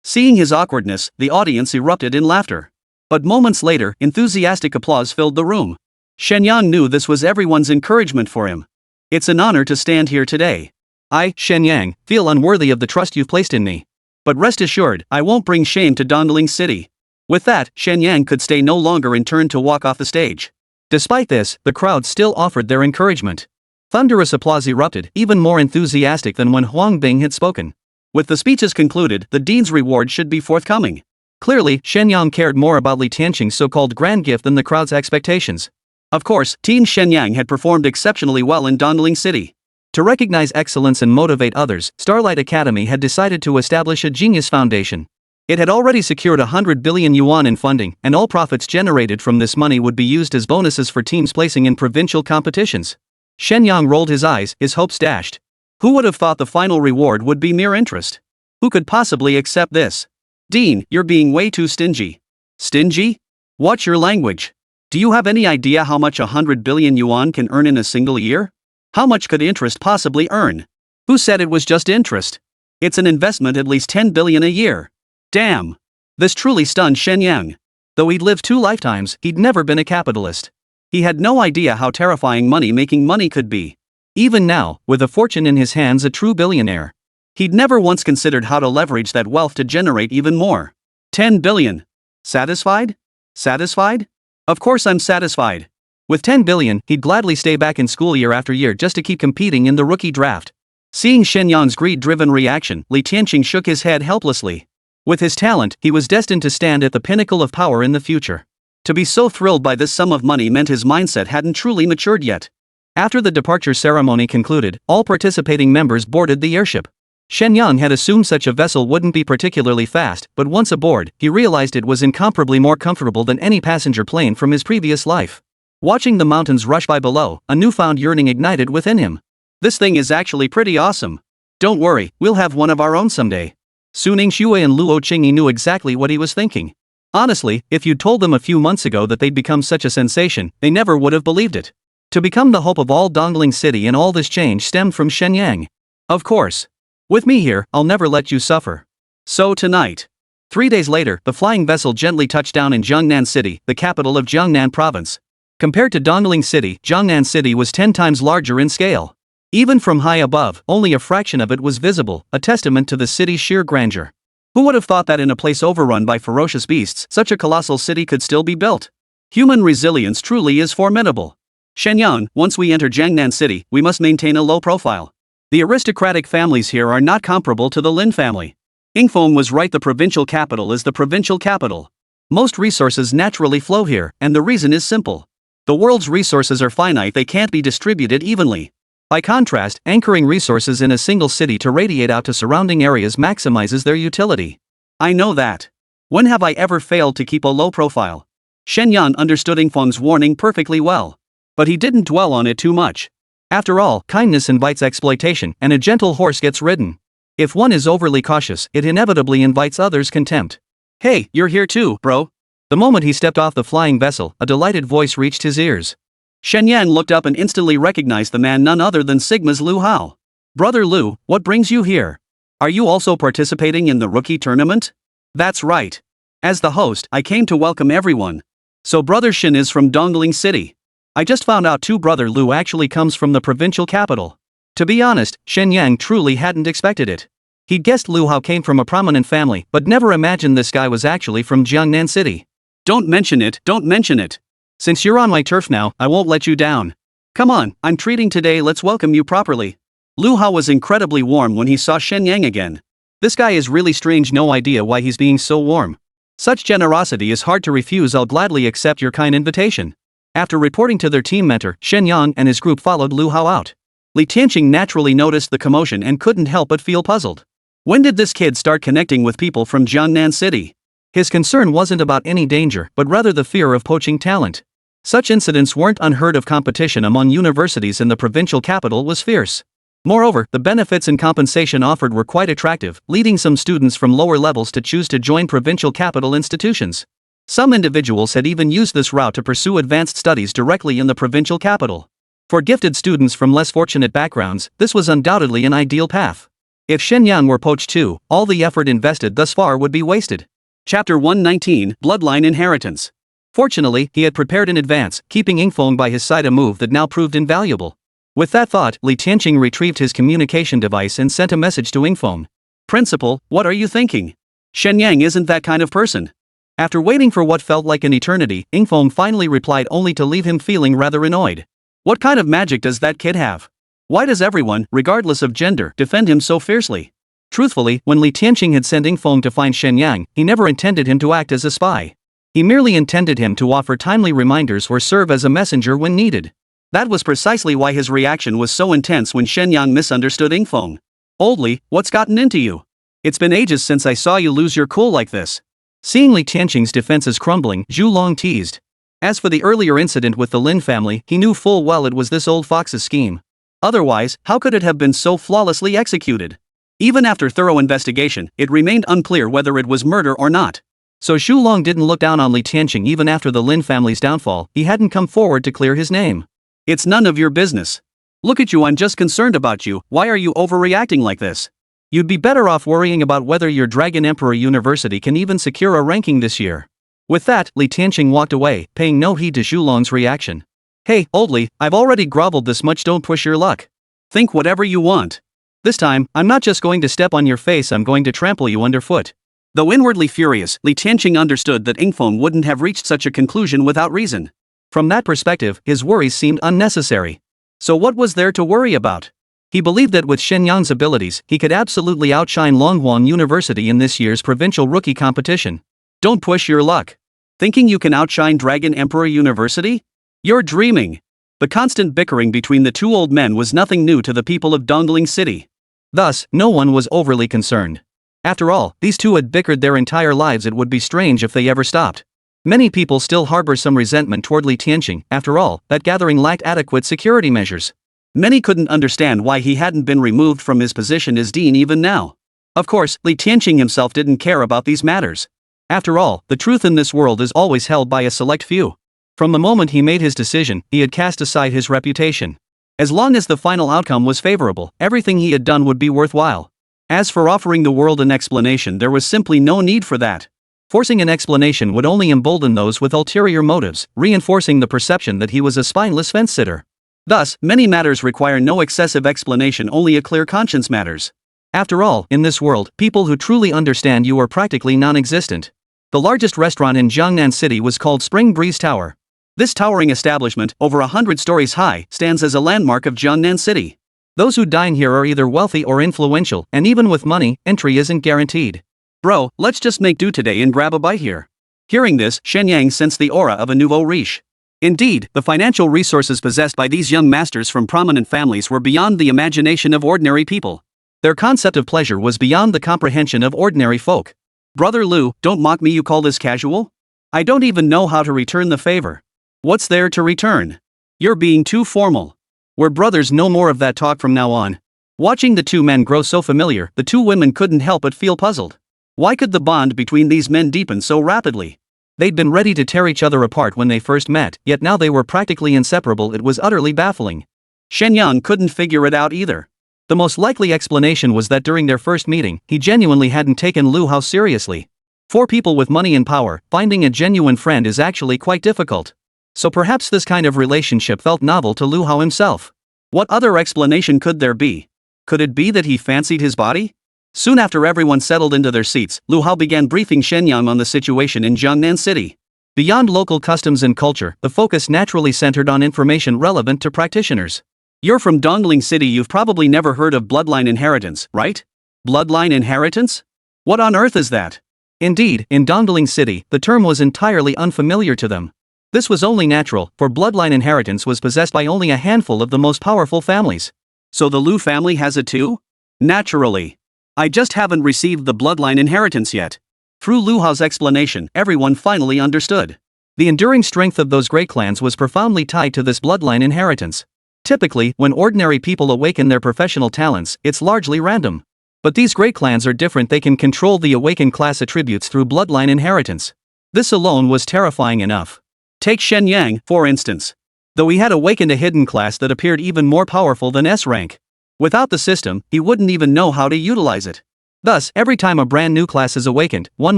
Speaker 2: Seeing his awkwardness, the audience erupted in laughter. But moments later, enthusiastic applause filled the room. Shen Yang knew this was everyone's encouragement for him. It's an honor to stand here today. I, Shen Yang, feel unworthy of the trust you've placed in me. But rest assured, I won't bring shame to Dongling City. With that, Shen Yang could stay no longer and turned to walk off the stage. Despite this, the crowd still offered their encouragement. Thunderous applause erupted, even more enthusiastic than when Huang Bing had spoken. With the speeches concluded, the dean's reward should be forthcoming. Clearly, Shen Yang cared more about Li Tianqing's so-called grand gift than the crowd's expectations. Of course, Team Shen Yang had performed exceptionally well in Dongling City. To recognize excellence and motivate others, Starlight Academy had decided to establish a genius foundation. It had already secured 100 billion yuan in funding, and all profits generated from this money would be used as bonuses for teams placing in provincial competitions. Shen Yang rolled his eyes, his hopes dashed. Who would have thought the final reward would be mere interest? Who could possibly accept this? Dean, you're being way too stingy. Stingy? Watch your language. Do you have any idea how much 100 billion yuan can earn in a single year? How much could interest possibly earn? Who said it was just interest? It's an investment at least 10 billion a year. Damn. This truly stunned Shen Yang. Though he'd lived 2 lifetimes, he'd never been a capitalist. He had no idea how terrifying making money could be. Even now, with a fortune in his hands, a true billionaire. He'd never once considered how to leverage that wealth to generate even more. 10 billion. Satisfied? Satisfied? Of course I'm satisfied. With 10 billion, he'd gladly stay back in school year after year just to keep competing in the rookie draft. Seeing Shen Yang's greed-driven reaction, Li Tianqing shook his head helplessly. With his talent, he was destined to stand at the pinnacle of power in the future. To be so thrilled by this sum of money meant his mindset hadn't truly matured yet. After the departure ceremony concluded, all participating members boarded the airship. Shen Yang had assumed such a vessel wouldn't be particularly fast, but once aboard, he realized it was incomparably more comfortable than any passenger plane from his previous life. Watching the mountains rush by below, a newfound yearning ignited within him. This thing is actually pretty awesome. Don't worry, we'll have one of our own someday. Su Ningxue and Luo Qingyi knew exactly what he was thinking. Honestly, if you'd told them a few months ago that they'd become such a sensation, they never would have believed it. To become the hope of all Dongling City, and all this change stemmed from Shen Yang. Of course. With me here, I'll never let you suffer. So tonight. 3 days later, the flying vessel gently touched down in Jiangnan City, the capital of Jiangnan Province. Compared to Dongling City, Jiangnan City was 10 times larger in scale. Even from high above, only a fraction of it was visible, a testament to the city's sheer grandeur. Who would have thought that in a place overrun by ferocious beasts, such a colossal city could still be built? Human resilience truly is formidable. Shen Yang, once we enter Jiangnan City, we must maintain a low profile. The aristocratic families here are not comparable to the Lin family. Yingfeng was right, the provincial capital is the provincial capital. Most resources naturally flow here, and the reason is simple. The world's resources are finite, they can't be distributed evenly. By contrast, anchoring resources in a single city to radiate out to surrounding areas maximizes their utility. I know that. When have I ever failed to keep a low profile? Shen Yang understood Yingfeng's warning perfectly well. But he didn't dwell on it too much. After all, kindness invites exploitation, and a gentle horse gets ridden. If one is overly cautious, it inevitably invites others' contempt. Hey, you're here too, bro. The moment he stepped off the flying vessel, a delighted voice reached his ears. Shen Yang looked up and instantly recognized the man, none other than Sigma's Lu Hao. Brother Lu, what brings you here? Are you also participating in the rookie tournament? That's right. As the host, I came to welcome everyone. So Brother Shen is from Dongling City. I just found out too, Brother Lu actually comes from the provincial capital. To be honest, Shen Yang truly hadn't expected it.
Speaker 1: He'd guessed Lu Hao came from a prominent family, but never imagined this guy was actually from Jiangnan City.
Speaker 2: Don't mention it, don't mention it.
Speaker 1: Since you're on my turf now, I won't let you down.
Speaker 2: Come on, I'm treating today, let's welcome you properly. Lu Hao was incredibly warm when he saw Shen Yang again.
Speaker 1: This guy is really strange, no idea why he's being so warm. Such generosity is hard to refuse, I'll gladly accept your kind invitation. After reporting to their team mentor, Shen Yang and his group followed Lu Hao out. Li Tianqing naturally noticed the commotion and couldn't help but feel puzzled. When did this kid start connecting with people from Jiangnan City? His concern wasn't about any danger, but rather the fear of poaching talent. Such incidents weren't unheard of. Competition among universities in the provincial capital was fierce. Moreover, the benefits and compensation offered were quite attractive, leading some students from lower levels to choose to join provincial capital institutions. Some individuals had even used this route to pursue advanced studies directly in the provincial capital. For gifted students from less fortunate backgrounds, this was undoubtedly an ideal path. If Shen Yang were poached too, all the effort invested thus far would be wasted.
Speaker 2: Chapter 119, Bloodline Inheritance.
Speaker 1: Fortunately, he had prepared in advance, keeping Yingfeng by his side, a move that now proved invaluable. With that thought, Li Tianqing retrieved his communication device and sent a message to Yingfeng.
Speaker 2: Principal, what are you thinking? Shen Yang isn't that kind of person.
Speaker 1: After waiting for what felt like an eternity, Yingfeng finally replied, only to leave him feeling rather annoyed.
Speaker 2: What kind of magic does that kid have? Why does everyone, regardless of gender, defend him so fiercely?
Speaker 1: Truthfully, when Li Tianqing had sent Yingfeng to find Shen Yang, he never intended him to act as a spy. He merely intended him to offer timely reminders or serve as a messenger when needed.
Speaker 2: That was precisely why his reaction was so intense when Shen Yang misunderstood Yingfeng. Old Li, what's gotten into you? It's been ages since I saw you lose your cool like this.
Speaker 1: Seeing Li Tianqing's defenses crumbling, Zhu Long teased. As for the earlier incident with the Lin family, he knew full well it was this old fox's scheme. Otherwise, how could it have been so flawlessly executed? Even after thorough investigation, it remained unclear whether it was murder or not. So Zhu Long didn't look down on Li Tianqing even after the Lin family's downfall. He hadn't come forward to clear his name.
Speaker 2: It's none of your business. Look at you, I'm just concerned about you. Why are you overreacting like this?
Speaker 1: You'd be better off worrying about whether your Dragon Emperor University can even secure a ranking this year. With that, Li Tianqing walked away, paying no heed to Zhu Long's reaction. Hey, old Li, I've already groveled this much, don't push your luck.
Speaker 2: Think whatever you want.
Speaker 1: This time, I'm not just going to step on your face, I'm going to trample you underfoot.
Speaker 2: Though inwardly furious, Li Tianqing understood that Yingfeng wouldn't have reached such a conclusion without reason.
Speaker 1: From that perspective, his worries seemed unnecessary. So what was there to worry about? He believed that with Shen Yang's abilities, he could absolutely outshine Longhuang University in this year's provincial rookie competition.
Speaker 2: Don't push your luck. Thinking you can outshine Dragon Emperor University? You're dreaming. The constant bickering between the two old men was nothing new to the people of Dongling City.
Speaker 1: Thus, no one was overly concerned. After all, these two had bickered their entire lives. It would be strange if they ever stopped. Many people still harbor some resentment toward Li Tianqing. After all, that gathering lacked adequate security measures.
Speaker 2: Many couldn't understand why he hadn't been removed from his position as dean even now. Of course, Li Tianqing himself didn't care about these matters. After all, the truth in this world is always held by a select few. From the moment he made his decision, he had cast aside his reputation. As long as the final outcome was favorable, everything he had done would be worthwhile. As for offering the world an explanation, there was simply no need for that. Forcing an explanation would only embolden those with ulterior motives, reinforcing the perception that he was a spineless fence-sitter. Thus, many matters require no excessive explanation, only a clear conscience matters. After all, in this world, people who truly understand you are practically non-existent. The largest restaurant in Jiangnan City was called Spring Breeze Tower. This towering establishment, over 100 stories high, stands as a landmark of Jiangnan City. Those who dine here are either wealthy or influential, and even with money, entry isn't guaranteed. Bro, let's just make do today and grab a bite here. Hearing this, Shen Yang sensed the aura of a nouveau riche. Indeed, the financial resources possessed by these young masters from prominent families were beyond the imagination of ordinary people.
Speaker 1: Their concept of pleasure was beyond the comprehension of ordinary folk.
Speaker 2: Brother Lu, don't mock me, you call this casual? I don't even know how to return the favor. What's there to return? You're being too formal.
Speaker 1: We're brothers, no more of that talk from now on. Watching the two men grow so familiar, the two women couldn't help but feel puzzled.
Speaker 2: Why could the bond between these men deepen so rapidly?
Speaker 1: They'd been ready to tear each other apart when they first met, yet now they were practically inseparable. It was utterly baffling.
Speaker 2: Shen Yang couldn't figure it out either.
Speaker 1: The most likely explanation was that during their first meeting, he genuinely hadn't taken Lu Hao seriously. For people with money and power, finding a genuine friend is actually quite difficult. So perhaps this kind of relationship felt novel to Lu Hao himself.
Speaker 2: What other explanation could there be? Could it be that he fancied his body? Soon after everyone settled into their seats, Lu Hao began briefing Shen Yang on the situation in Jiangnan City. Beyond local customs and culture, the focus naturally centered on information relevant to practitioners. You're from Dongling City, you've probably never heard of bloodline inheritance, right? Bloodline inheritance? What on earth is that?
Speaker 1: Indeed, in Dongling City, the term was entirely unfamiliar to them. This was only natural, for bloodline inheritance was possessed by only a handful of the most powerful families.
Speaker 2: So the Lu family has it too? Naturally. I just haven't received the bloodline inheritance yet. Through Lu Hao's explanation, everyone finally understood.
Speaker 1: The enduring strength of those great clans was profoundly tied to this bloodline inheritance. Typically, when ordinary people awaken their professional talents, it's largely random. But these great clans are different, they can control the awakened class attributes through bloodline inheritance. This alone was terrifying enough.
Speaker 2: Take Shen Yang, for instance. Though he had awakened a hidden class that appeared even more powerful than S rank. Without the system, he wouldn't even know how to utilize it.
Speaker 1: Thus, every time a brand new class is awakened, one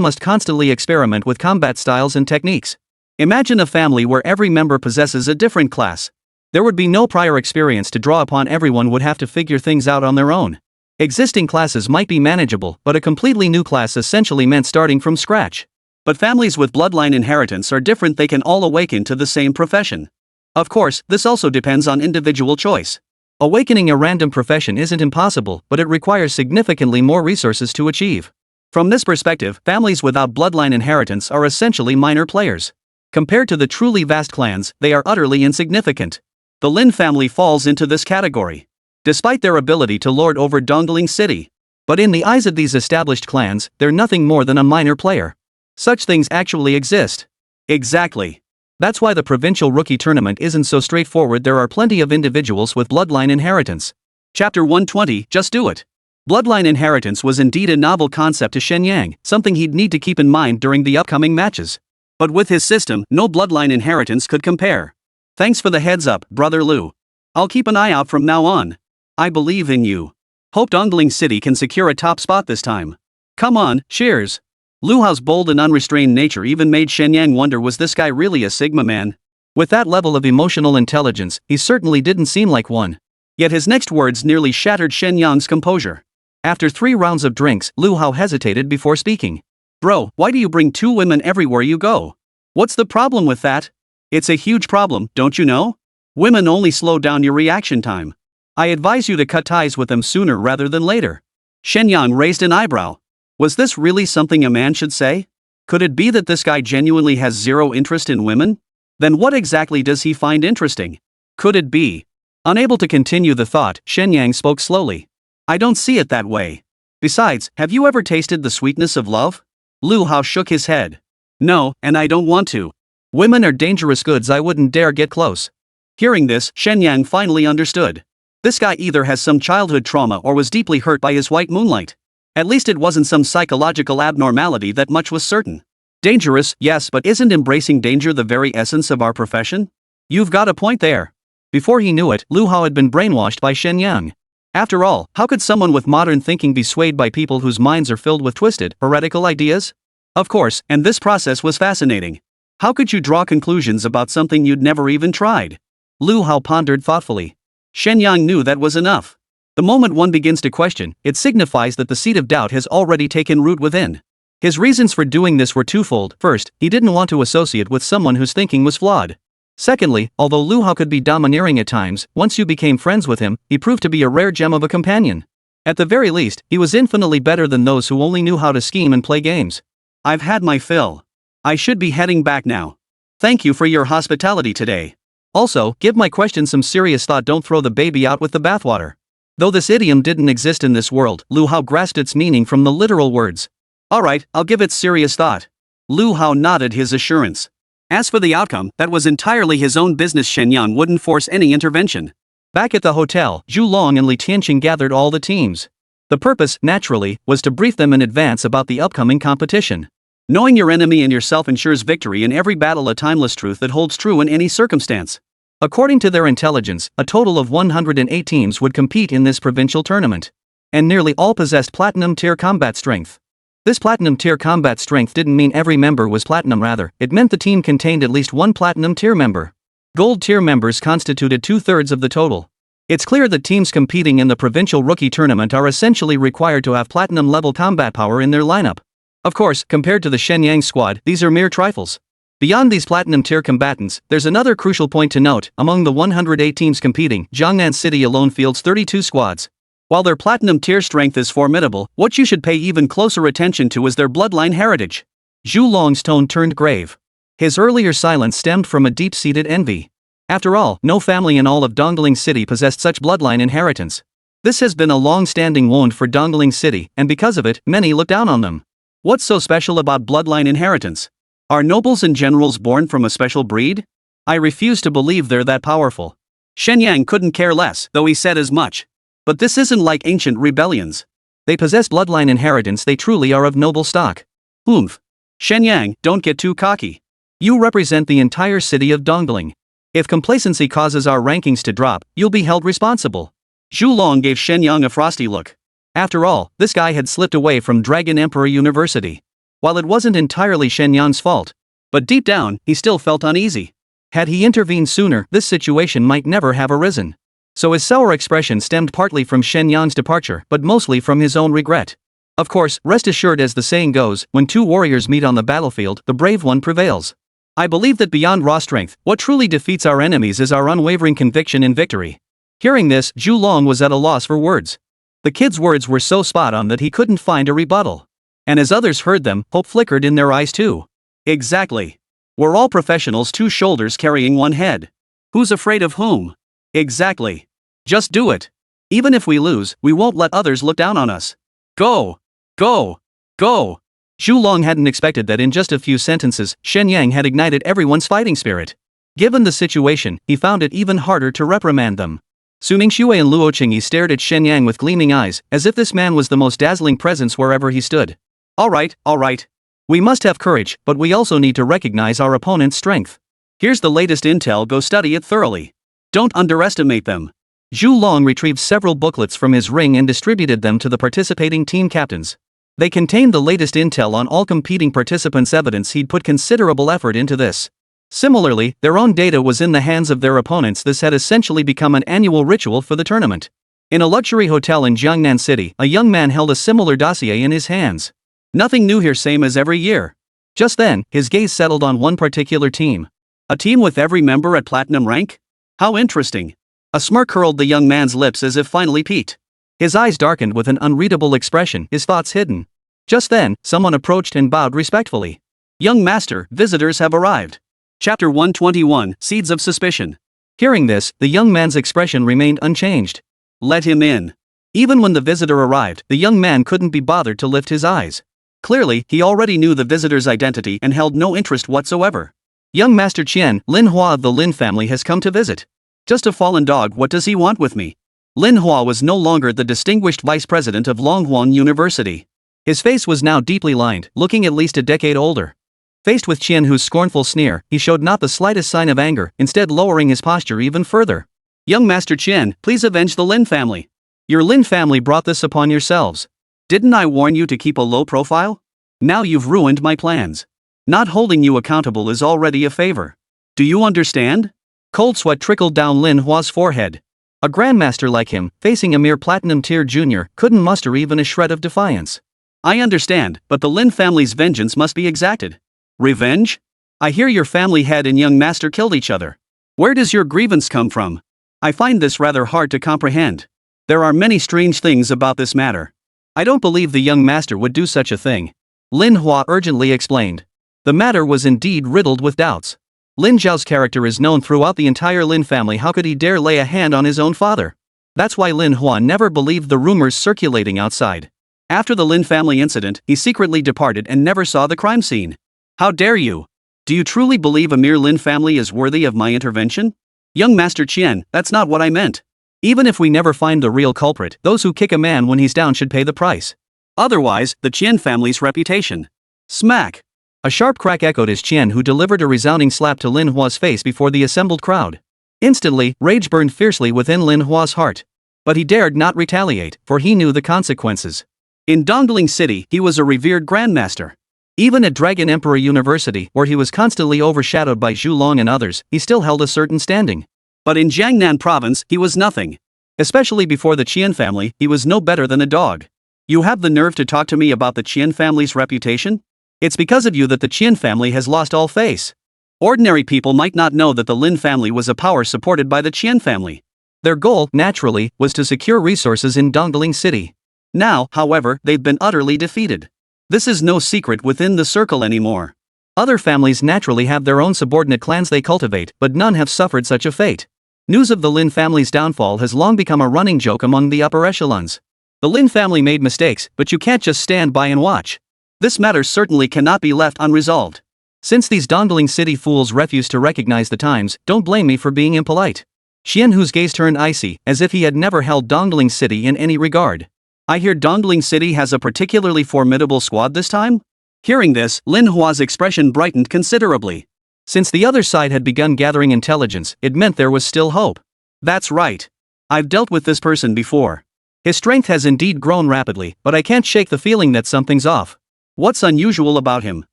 Speaker 1: must constantly experiment with combat styles and techniques.
Speaker 2: Imagine a family where every member possesses a different class.
Speaker 1: There would be no prior experience to draw upon, everyone would have to figure things out on their own. Existing classes might be manageable, but a completely new class essentially meant starting from scratch.
Speaker 2: But families with bloodline inheritance are different, they can all awaken to the same profession. Of course, this also depends on individual choice.
Speaker 1: Awakening a random profession isn't impossible, but it requires significantly more resources to achieve.
Speaker 2: From this perspective, families without bloodline inheritance are essentially minor players. Compared to the truly vast clans, they are utterly insignificant. The Lin family falls into this category, despite their ability to lord over Dongling City.
Speaker 1: But in the eyes of these established clans, they're nothing more than a minor player.
Speaker 2: Such things actually exist. Exactly.
Speaker 1: That's why the provincial rookie tournament isn't so straightforward, there are plenty of individuals with bloodline inheritance.
Speaker 2: Chapter 120, Just Do It. Bloodline inheritance was indeed a novel concept to Shen Yang, something he'd need to keep in mind during the upcoming matches. But with his system, no bloodline inheritance could compare. Thanks for the heads up, Brother Lu. I'll keep an eye out from now on. I believe in you. Hope Dongling City can secure a top spot this time. Come on, cheers. Lu Hao's bold and unrestrained nature even made Shen Yang wonder, was this guy really a Sigma man?
Speaker 1: With that level of emotional intelligence, he certainly didn't seem like one.
Speaker 2: Yet his next words nearly shattered Shen Yang's composure.
Speaker 1: After 3 rounds of drinks, Lu Hao hesitated before speaking.
Speaker 2: Bro, why do you bring 2 women everywhere you go? What's the problem with that? It's a huge problem, don't you know? Women only slow down your reaction time. I advise you to cut ties with them sooner rather than later. Shen Yang raised an eyebrow. Was this really something a man should say? Could it be that this guy genuinely has zero interest in women? Then what exactly does he find interesting? Could it be? Unable to continue the thought, Shen Yang spoke slowly. I don't see it that way. Besides, have you ever tasted the sweetness of love? Lu Hao shook his head. No, and I don't want to.
Speaker 1: Women are dangerous goods, I wouldn't dare get close.
Speaker 2: Hearing this, Shen Yang finally understood. This guy either has some childhood trauma or was deeply hurt by his white moonlight. At least it wasn't some psychological abnormality, that much was certain. Dangerous, yes, but isn't embracing danger the very essence of our profession? You've got a point there.
Speaker 1: Before he knew it, Lu Hao had been brainwashed by Shen Yang.
Speaker 2: After all, how could someone with modern thinking be swayed by people whose minds are filled with twisted, heretical ideas? Of course, and this process was fascinating. How could you draw conclusions about something you'd never even tried?
Speaker 1: Lu Hao pondered thoughtfully.
Speaker 2: Shen Yang knew that was enough. The moment one begins to question, it signifies that the seed of doubt has already taken root within. His reasons for doing this were twofold. First, he didn't want to associate with someone whose thinking was flawed.
Speaker 1: Secondly, although Lu Hao could be domineering at times, once you became friends with him, he proved to be a rare gem of a companion. At the very least, he was infinitely better than those who only knew how to scheme and play games.
Speaker 2: I've had my fill. I should be heading back now. Thank you for your hospitality today.
Speaker 1: Also, give my question some serious thought, don't throw the baby out with the bathwater. Though this idiom didn't exist in this world, Lu Hao grasped its meaning from the literal words.
Speaker 2: Alright, I'll give it serious thought. Lu Hao nodded his assurance. As for the outcome, that was entirely his own business. Shen Yang wouldn't force any intervention.
Speaker 1: Back at the hotel, Zhu Long and Li Tianqing gathered all the teams. The purpose, naturally, was to brief them in advance about the upcoming competition.
Speaker 2: Knowing your enemy and yourself ensures victory in every battle, a timeless truth that holds true in any circumstance.
Speaker 1: According to their intelligence, a total of 108 teams would compete in this provincial tournament. And nearly all possessed platinum tier combat strength. This platinum tier combat strength didn't mean every member was platinum, rather, it meant the team contained at least one platinum tier member. Gold tier members constituted 2/3 of the total. It's clear that teams competing in the provincial rookie tournament are essentially required to have platinum-level combat power in their lineup. Of course, compared to the Shen Yang squad, these are mere trifles. Beyond these platinum-tier combatants, there's another crucial point to note. Among the 108 teams competing, Jiangnan City alone fields 32 squads. While their platinum-tier strength is formidable, what you should pay even closer attention to is their bloodline heritage. Zhu Long's tone turned grave. His earlier silence stemmed from a deep-seated envy. After all, no family in all of Dongling City possessed such bloodline inheritance. This has been a long-standing wound for Dongling City, and because of it, many look down on them. What's so special about bloodline inheritance? Are nobles and generals born from a special breed? I refuse to believe they're that powerful. Shen Yang couldn't care less, though he said as much. But this isn't like ancient rebellions. They possess bloodline inheritance, they truly are of noble stock. Oomph. Shen Yang, don't get too cocky. You represent the entire city of Dongling. If complacency causes our rankings to drop, you'll be held responsible. Zhu Long gave Shen Yang a frosty look. After all, this guy had slipped away from Dragon Emperor University. While it wasn't entirely Shen Yang's fault, but deep down, he still felt uneasy. Had he intervened sooner, this situation might never have arisen. So his sour expression stemmed partly from Shen Yang's departure, but mostly from his own regret. Of course, rest assured, as the saying goes, when two warriors meet on the battlefield, the brave one prevails. I believe that beyond raw strength, what truly defeats our enemies is our unwavering conviction in victory. Hearing this, Zhu Long was at a loss for words. The kid's words were so spot on that he couldn't find a rebuttal. And as others heard them, hope flickered in their eyes too. Exactly. We're all professionals, two shoulders carrying one head. Who's afraid of whom? Exactly. Just do it. Even if we lose, we won't let others look down on us. Go! Go! Go! Zhu Long hadn't expected that in just a few sentences, Shen Yang had ignited everyone's fighting spirit. Given the situation, he found it even harder to reprimand them. Su Ningxue and Luo Qingyi stared at Shen Yang with gleaming eyes, as if this man was the most dazzling presence wherever he stood. All right. We must have courage, but we also need to recognize our opponent's strength. Here's the latest intel, go study it thoroughly. Don't underestimate them. Zhu Long retrieved several booklets from his ring and distributed them to the participating team captains. They contained the latest intel on all competing participants, evidence he'd put considerable effort into this. Similarly, their own data was in the hands of their opponents. This had essentially become an annual ritual for the tournament. In a luxury hotel in Jiangnan City, a young man held a similar dossier in his hands. Nothing new here, same as every year. Just then, his gaze settled on one particular team. A team with every member at platinum rank? How interesting. A smirk curled the young man's lips as if finally piqued. His eyes darkened with an unreadable expression, his thoughts hidden. Just then, someone approached and bowed respectfully. Young master, visitors have arrived. Chapter 121, Seeds of Suspicion. Hearing this, the young man's expression remained unchanged. Let him in. Even when the visitor arrived, the young man couldn't be bothered to lift his eyes. Clearly, he already knew the visitor's identity and held no interest whatsoever. Young Master Qian, Lin Hua of the Lin family has come to visit. Just a fallen dog, what does he want with me? Lin Hua was no longer the distinguished vice president of Longhuang University. His face was now deeply lined, looking at least a decade older. Faced with Qian, whose scornful sneer, he showed not the slightest sign of anger, instead lowering his posture even further. Young Master Qian, please avenge the Lin family. Your Lin family brought this upon yourselves. Didn't I warn you to keep a low profile? Now you've ruined my plans. Not holding you accountable is already a favor. Do you understand? Cold sweat trickled down Lin Hua's forehead. A grandmaster like him, facing a mere platinum-tier junior, couldn't muster even a shred of defiance. I understand, but the Lin family's vengeance must be exacted. Revenge? I hear your family head and young master killed each other. Where does your grievance come from? I find this rather hard to comprehend. There are many strange things about this matter. I don't believe the young master would do such a thing. Lin Hua urgently explained. The matter was indeed riddled with doubts. Lin Zhao's character is known throughout the entire Lin family. How could he dare lay a hand on his own father? That's why Lin Hua never believed the rumors circulating outside. After the Lin family incident, he secretly departed and never saw the crime scene. How dare you? Do you truly believe a mere Lin family is worthy of my intervention? Young Master Qian, that's not what I meant. Even if we never find the real culprit, those who kick a man when he's down should pay the price. Otherwise, the Qian family's reputation. Smack! A sharp crack echoed as Qian, who delivered a resounding slap to Lin Hua's face before the assembled crowd. Instantly, rage burned fiercely within Lin Hua's heart. But he dared not retaliate, for he knew the consequences. In Dongling City, he was a revered grandmaster. Even at Dragon Emperor University, where he was constantly overshadowed by Zhu Long and others, he still held a certain standing. But in Jiangnan province, he was nothing.
Speaker 2: Especially before the Qian family, he was no better than a dog. You have the nerve to talk to me about the Qian family's reputation? It's because of you that the Qian family has lost all face. Ordinary people might not know that the Lin family was a power supported by the Qian family.
Speaker 1: Their goal, naturally, was to secure resources in Dongling City.
Speaker 2: Now, however, they've been utterly defeated. This is no secret within the circle anymore.
Speaker 1: Other families naturally have their own subordinate clans they cultivate, but none have suffered such a fate. News of the Lin family's downfall has long become a running joke among the upper echelons. The Lin family made mistakes, but you can't just stand by and watch.
Speaker 2: This matter certainly cannot be left unresolved.
Speaker 1: Since these Dongling City fools refuse to recognize the times, don't blame me for being impolite. Xianhu's gaze turned icy, as if he had never held Dongling City in any regard.
Speaker 2: I hear Dongling City has a particularly formidable squad this time? Hearing this, Lin Hua's expression brightened considerably.
Speaker 1: Since the other side had begun gathering intelligence, it meant there was still hope.
Speaker 2: That's right. I've dealt with this person before.
Speaker 1: His strength has indeed grown rapidly, but I can't shake the feeling that something's off.
Speaker 2: What's unusual about him?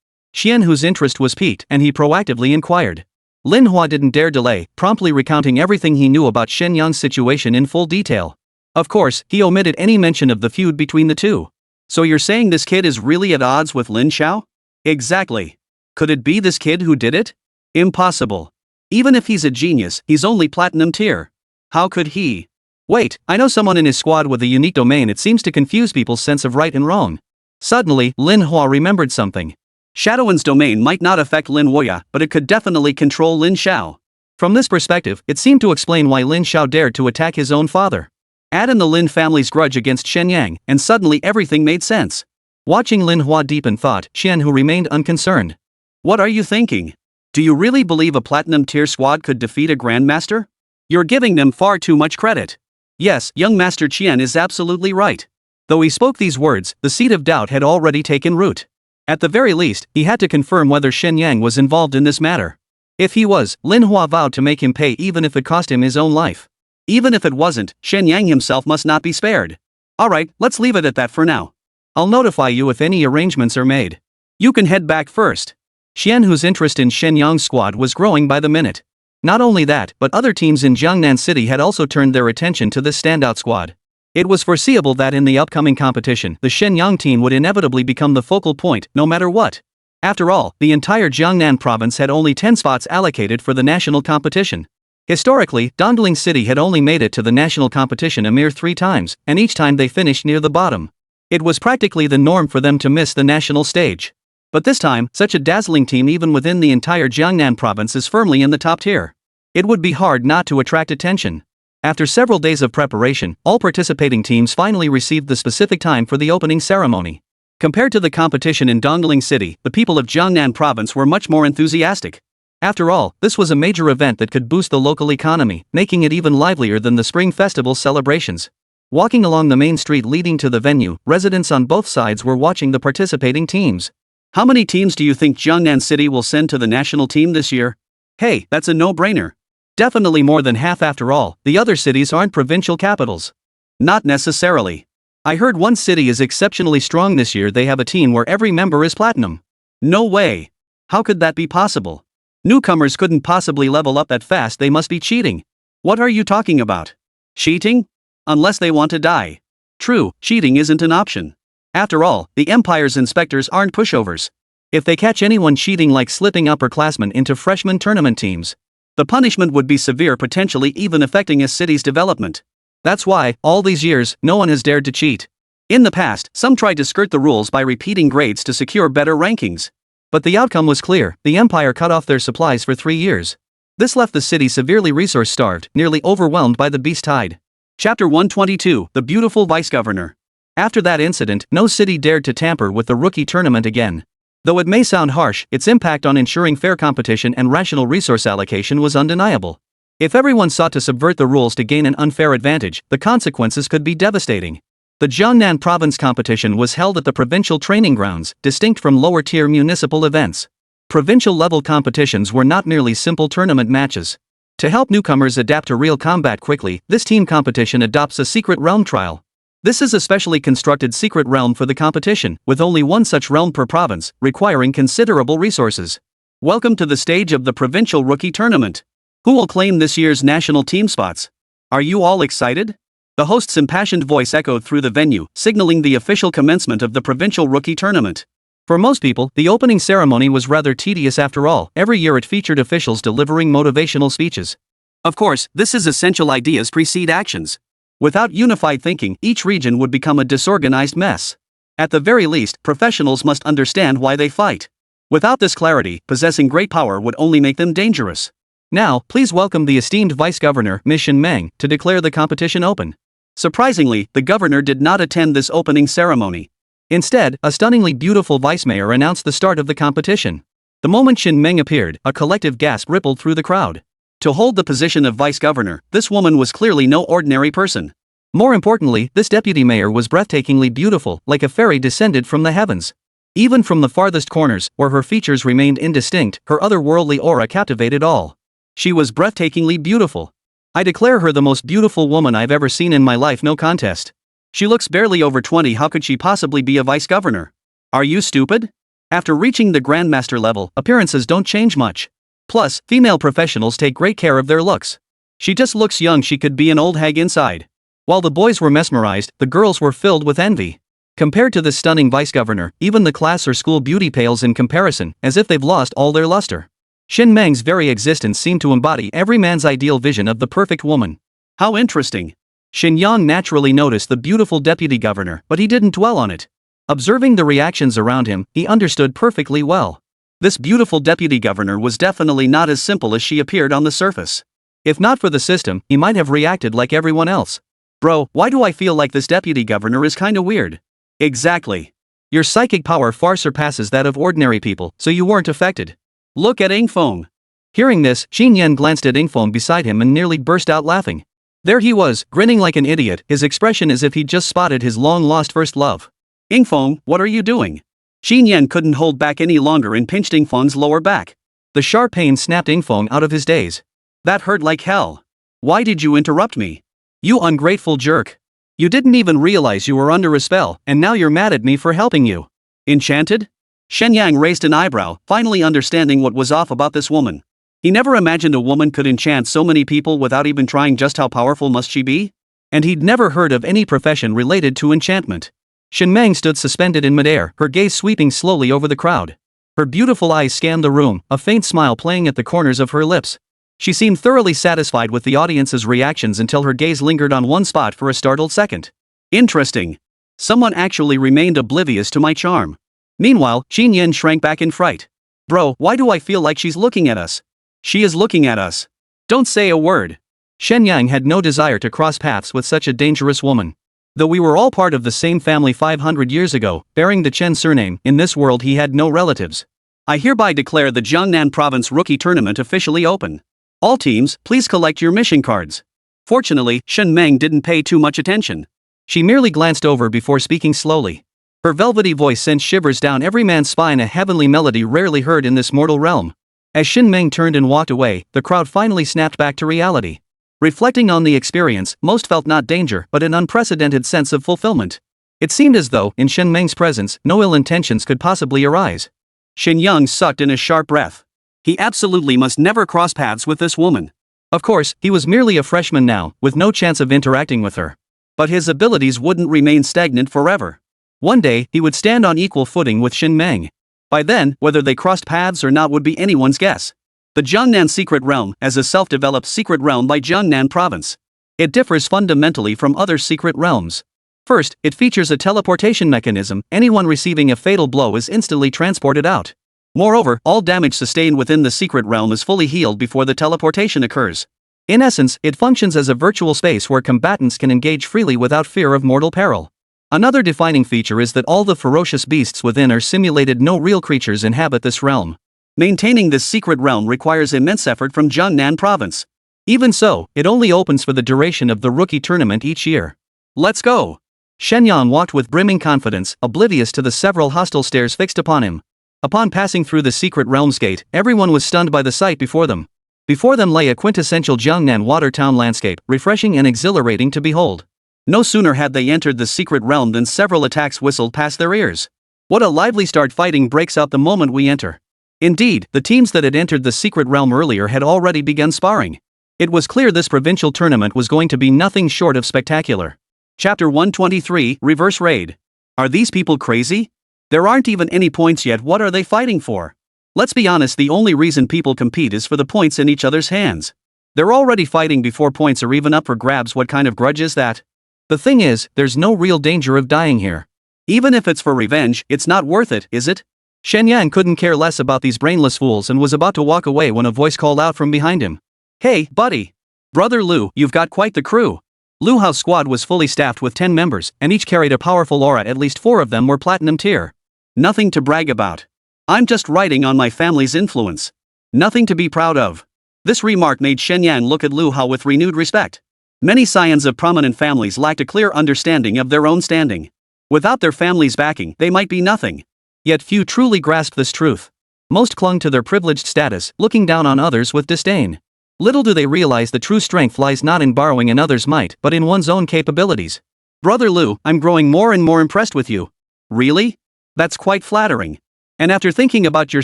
Speaker 1: Xianhu's interest was piqued, and he proactively inquired. Lin Hua didn't dare delay, promptly recounting everything he knew about Shen Yang's situation in full detail. Of course, he omitted any mention of the feud between the two.
Speaker 2: So you're saying this kid is really at odds with Lin Xiao? Exactly. Could it be this kid who did it? Impossible. Even if he's a genius, he's only platinum tier. How could he?
Speaker 1: Wait, I know someone in his squad with a unique domain. It seems to confuse people's sense of right and wrong. Suddenly, Lin Hua remembered something.
Speaker 2: Shadowin's domain might not affect Lin Huoya, but it could definitely control Lin Xiao.
Speaker 1: From this perspective, it seemed to explain why Lin Xiao dared to attack his own father.
Speaker 2: Add in the Lin family's grudge against Shen Yang, and suddenly everything made sense.
Speaker 1: Watching Lin Hua deep in thought, Xianhu remained unconcerned.
Speaker 2: What are you thinking? Do you really believe a platinum tier squad could defeat a grandmaster? You're giving them far too much credit. Yes, young Master Qian is absolutely right.
Speaker 1: Though he spoke these words, the seed of doubt had already taken root. At the very least, he had to confirm whether Shen Yang was involved in this matter. If he was, Lin Hua vowed to make him pay even if it cost him his own life.
Speaker 2: Even if it wasn't, Shen Yang himself must not be spared. Alright, let's leave it at that for now.
Speaker 1: I'll notify you if any arrangements are made.
Speaker 2: You can head back first.
Speaker 1: Xianhu's interest in Shen Yang's squad was growing by the minute. Not only that, but other teams in Jiangnan City had also turned their attention to this standout squad. It was foreseeable that in the upcoming competition, the Shen Yang team would inevitably become the focal point, no matter what. After all, the entire Jiangnan province had only 10 spots allocated for the national competition. Historically, Dongling City had only made it to the national competition a mere 3 times, and each time they finished near the bottom. It was practically the norm for them to miss the national stage. But this time, such a dazzling team even within the entire Jiangnan province is firmly in the top tier. It would be hard not to attract attention. After several days of preparation, all participating teams finally received the specific time for the opening ceremony. Compared to the competition in Dongling City, the people of Jiangnan province were much more enthusiastic. After all, this was a major event that could boost the local economy, making it even livelier than the Spring Festival celebrations. Walking along the main street leading to the venue, residents on both sides were watching the participating teams. How many teams do you think Jiangnan City will send to the national team this year? Hey, that's a no-brainer. Definitely more than half. After all, the other cities aren't provincial capitals. Not necessarily. I heard one city is exceptionally strong this year. They have a team where every member is platinum. No way. How could that be possible? Newcomers couldn't possibly level up that fast. They must be cheating. What are you talking about? Cheating? Unless they want to die. True, cheating isn't an option. After all, the Empire's inspectors aren't pushovers. If they catch anyone cheating, like slipping upperclassmen into freshman tournament teams, the punishment would be severe, potentially even affecting a city's development. That's why, all these years, no one has dared to cheat. In the past, some tried to skirt the rules by repeating grades to secure better rankings. But the outcome was clear: the Empire cut off their supplies for 3 years. This left the city severely resource-starved, nearly overwhelmed by the beast tide. Chapter 122, The Beautiful Vice-Governor. After that incident, no city dared to tamper with the rookie tournament again. Though it may sound harsh, its impact on ensuring fair competition and rational resource allocation was undeniable. If everyone sought to subvert the rules to gain an unfair advantage, the consequences could be devastating. The Jiangnan province competition was held at the provincial training grounds, distinct from lower-tier municipal events. Provincial-level competitions were not merely simple tournament matches. To help newcomers adapt to real combat quickly, this team competition adopts a secret realm trial. This is a specially constructed secret realm for the competition, with only one such realm per province, requiring considerable resources. Welcome to the stage of the provincial rookie tournament. Who will claim this year's national team spots? Are you all excited?
Speaker 2: The host's impassioned voice echoed through the venue, signaling the official commencement of the provincial rookie tournament.
Speaker 1: For most people, the opening ceremony was rather tedious after all. Every year it featured officials delivering motivational speeches.
Speaker 2: Of course, this is essential ideas precede actions. Without unified thinking, each region would become a disorganized mess. At the very least, professionals must understand why they fight. Without this clarity, possessing great power would only make them dangerous.
Speaker 1: Now, please welcome the esteemed Vice Governor, Ms. Shen Yang, to declare the competition open.
Speaker 2: Surprisingly, the governor did not attend this opening ceremony.
Speaker 1: Instead, a stunningly beautiful vice mayor announced the start of the competition. The moment Shen Meng appeared, a collective gasp rippled through the crowd.
Speaker 2: To hold the position of vice governor, this woman was clearly no ordinary person.
Speaker 1: More importantly, this deputy mayor was breathtakingly beautiful, like a fairy descended from the heavens. Even from the farthest corners, where her features remained indistinct, her otherworldly aura captivated all. She was breathtakingly beautiful. I declare her the most beautiful woman I've ever seen in my life, no contest.
Speaker 2: She looks barely over 20. How could she possibly be a vice governor? Are you stupid? After reaching the grandmaster level, appearances don't change much. Plus, female professionals take great care of their looks. She just looks young. She could be an old hag inside.
Speaker 1: While the boys were mesmerized, the girls were filled with envy. Compared to this stunning vice governor, even the class or school beauty pales in comparison, as if they've lost all their luster. Shen Meng's very existence seemed to embody every man's ideal vision of the perfect woman.
Speaker 2: How interesting.
Speaker 1: Shen Yang naturally noticed the beautiful deputy governor, but he didn't dwell on it. Observing the reactions around him, he understood perfectly well.
Speaker 2: This beautiful deputy governor was definitely not as simple as she appeared on the surface.
Speaker 1: If not for the system, he might have reacted like everyone else.
Speaker 2: Bro, why do I feel like this deputy governor is kinda weird? Exactly.
Speaker 1: Your psychic power far surpasses that of ordinary people, so you weren't affected.
Speaker 2: Look at Ingfeng.
Speaker 1: Hearing this, Xin Yan glanced at Ingfeng beside him and nearly burst out laughing. There he was, grinning like an idiot, his expression as if he'd just spotted his long-lost first love.
Speaker 2: Ingfeng, what are you doing? Xin Yan couldn't hold back any longer and pinched Ingfeng's lower back.
Speaker 1: The sharp pain snapped Ingfeng out of his daze.
Speaker 2: That hurt like hell. Why did you interrupt me?
Speaker 1: You ungrateful jerk. You didn't even realize you were under a spell, and now you're mad at me for helping you.
Speaker 2: Enchanted? Shen Yang raised an eyebrow, finally understanding what was off about this woman. He never imagined a woman could enchant so many people without even trying. Just how powerful must she be?
Speaker 1: And he'd never heard of any profession related to enchantment. Shen Meng stood suspended in midair, her gaze sweeping slowly over the crowd. Her beautiful eyes scanned the room, a faint smile playing at the corners of her lips. She seemed thoroughly satisfied with the audience's reactions until her gaze lingered on one spot for a startled second.
Speaker 2: Interesting. Someone actually remained oblivious to my charm. Meanwhile, Xin Yan shrank back in fright. Bro, why do I feel like she's looking at us? She is looking at us. Don't say a word.
Speaker 1: Shen Yang had no desire to cross paths with such a dangerous woman. Though we were all part of the same family 500 years ago, bearing the Chen surname, in this world he had no relatives.
Speaker 2: I hereby declare the Jiangnan Province Rookie Tournament officially open. All teams, please collect your mission cards. Fortunately, Shen Meng didn't pay too much attention.
Speaker 1: She merely glanced over before speaking slowly. Her velvety voice sent shivers down every man's spine, a heavenly melody rarely heard in this mortal realm. As Shen Meng turned and walked away, the crowd finally snapped back to reality. Reflecting on the experience, most felt not danger but an unprecedented sense of fulfillment. It seemed as though, in Shen Meng's presence, no ill intentions could possibly arise.
Speaker 2: Shen Yang sucked in a sharp breath. He absolutely must never cross paths with this woman.
Speaker 1: Of course, he was merely a freshman now, with no chance of interacting with her.
Speaker 2: But his abilities wouldn't remain stagnant forever.
Speaker 1: One day, he would stand on equal footing with Shen Meng.
Speaker 2: By then, whether they crossed paths or not would be anyone's guess. The Jiangnan Secret Realm, as a self-developed secret realm by Jiangnan Province. It differs fundamentally from other secret realms. First, it features a teleportation mechanism. Anyone receiving a fatal blow is instantly transported out. Moreover, all damage sustained within the secret realm is fully healed before the teleportation occurs. In essence, it functions as a virtual space where combatants can engage freely without fear of mortal peril. Another defining feature is that all the ferocious beasts within are simulated. No real creatures inhabit this realm. Maintaining this secret realm requires immense effort from Jiangnan Province. Even so, it only opens for the duration of the rookie tournament each year. Let's go!
Speaker 1: Shen Yang walked with brimming confidence, oblivious to the several hostile stares fixed upon him. Upon passing through the secret realm's gate, everyone was stunned by the sight before them. Before them lay a quintessential Jiangnan water town landscape, refreshing and exhilarating to behold. No sooner had they entered the secret realm than several attacks whistled past their ears. What a lively start! Fighting breaks out the moment we enter. Indeed, the teams that had entered the secret realm earlier had already begun sparring.
Speaker 2: It was clear this provincial tournament was going to be nothing short of spectacular. Chapter 123, Reverse Raid. Are these people crazy? There aren't even any points yet, what are they fighting for? Let's be honest, the only reason people compete is for the points in each other's hands. They're already fighting before points are even up for grabs. What kind of grudge is that?
Speaker 1: The thing is, there's no real danger of dying here.
Speaker 2: Even if it's for revenge, it's not worth it, is it?
Speaker 1: Shen Yang couldn't care less about these brainless fools and was about to walk away when a voice called out from behind him.
Speaker 2: Hey, buddy. Brother Lu, you've got quite the crew.
Speaker 1: Lu Hao's squad was fully staffed with 10 members, and each carried a powerful aura. At least 4 of them were platinum tier.
Speaker 2: Nothing to brag about. I'm just riding on my family's influence. Nothing to be proud of. This remark made Shen Yang look at Lu Hao with renewed respect. Many scions of prominent families lacked a clear understanding of their own standing. Without their family's backing, they might be nothing.
Speaker 1: Yet few truly grasped this truth. Most clung to their privileged status, looking down on others with disdain. Little do they realize the true strength lies not in borrowing another's might but in one's own capabilities.
Speaker 2: Brother Lu, I'm growing more and more impressed with you. Really? That's quite flattering.
Speaker 1: And after thinking about your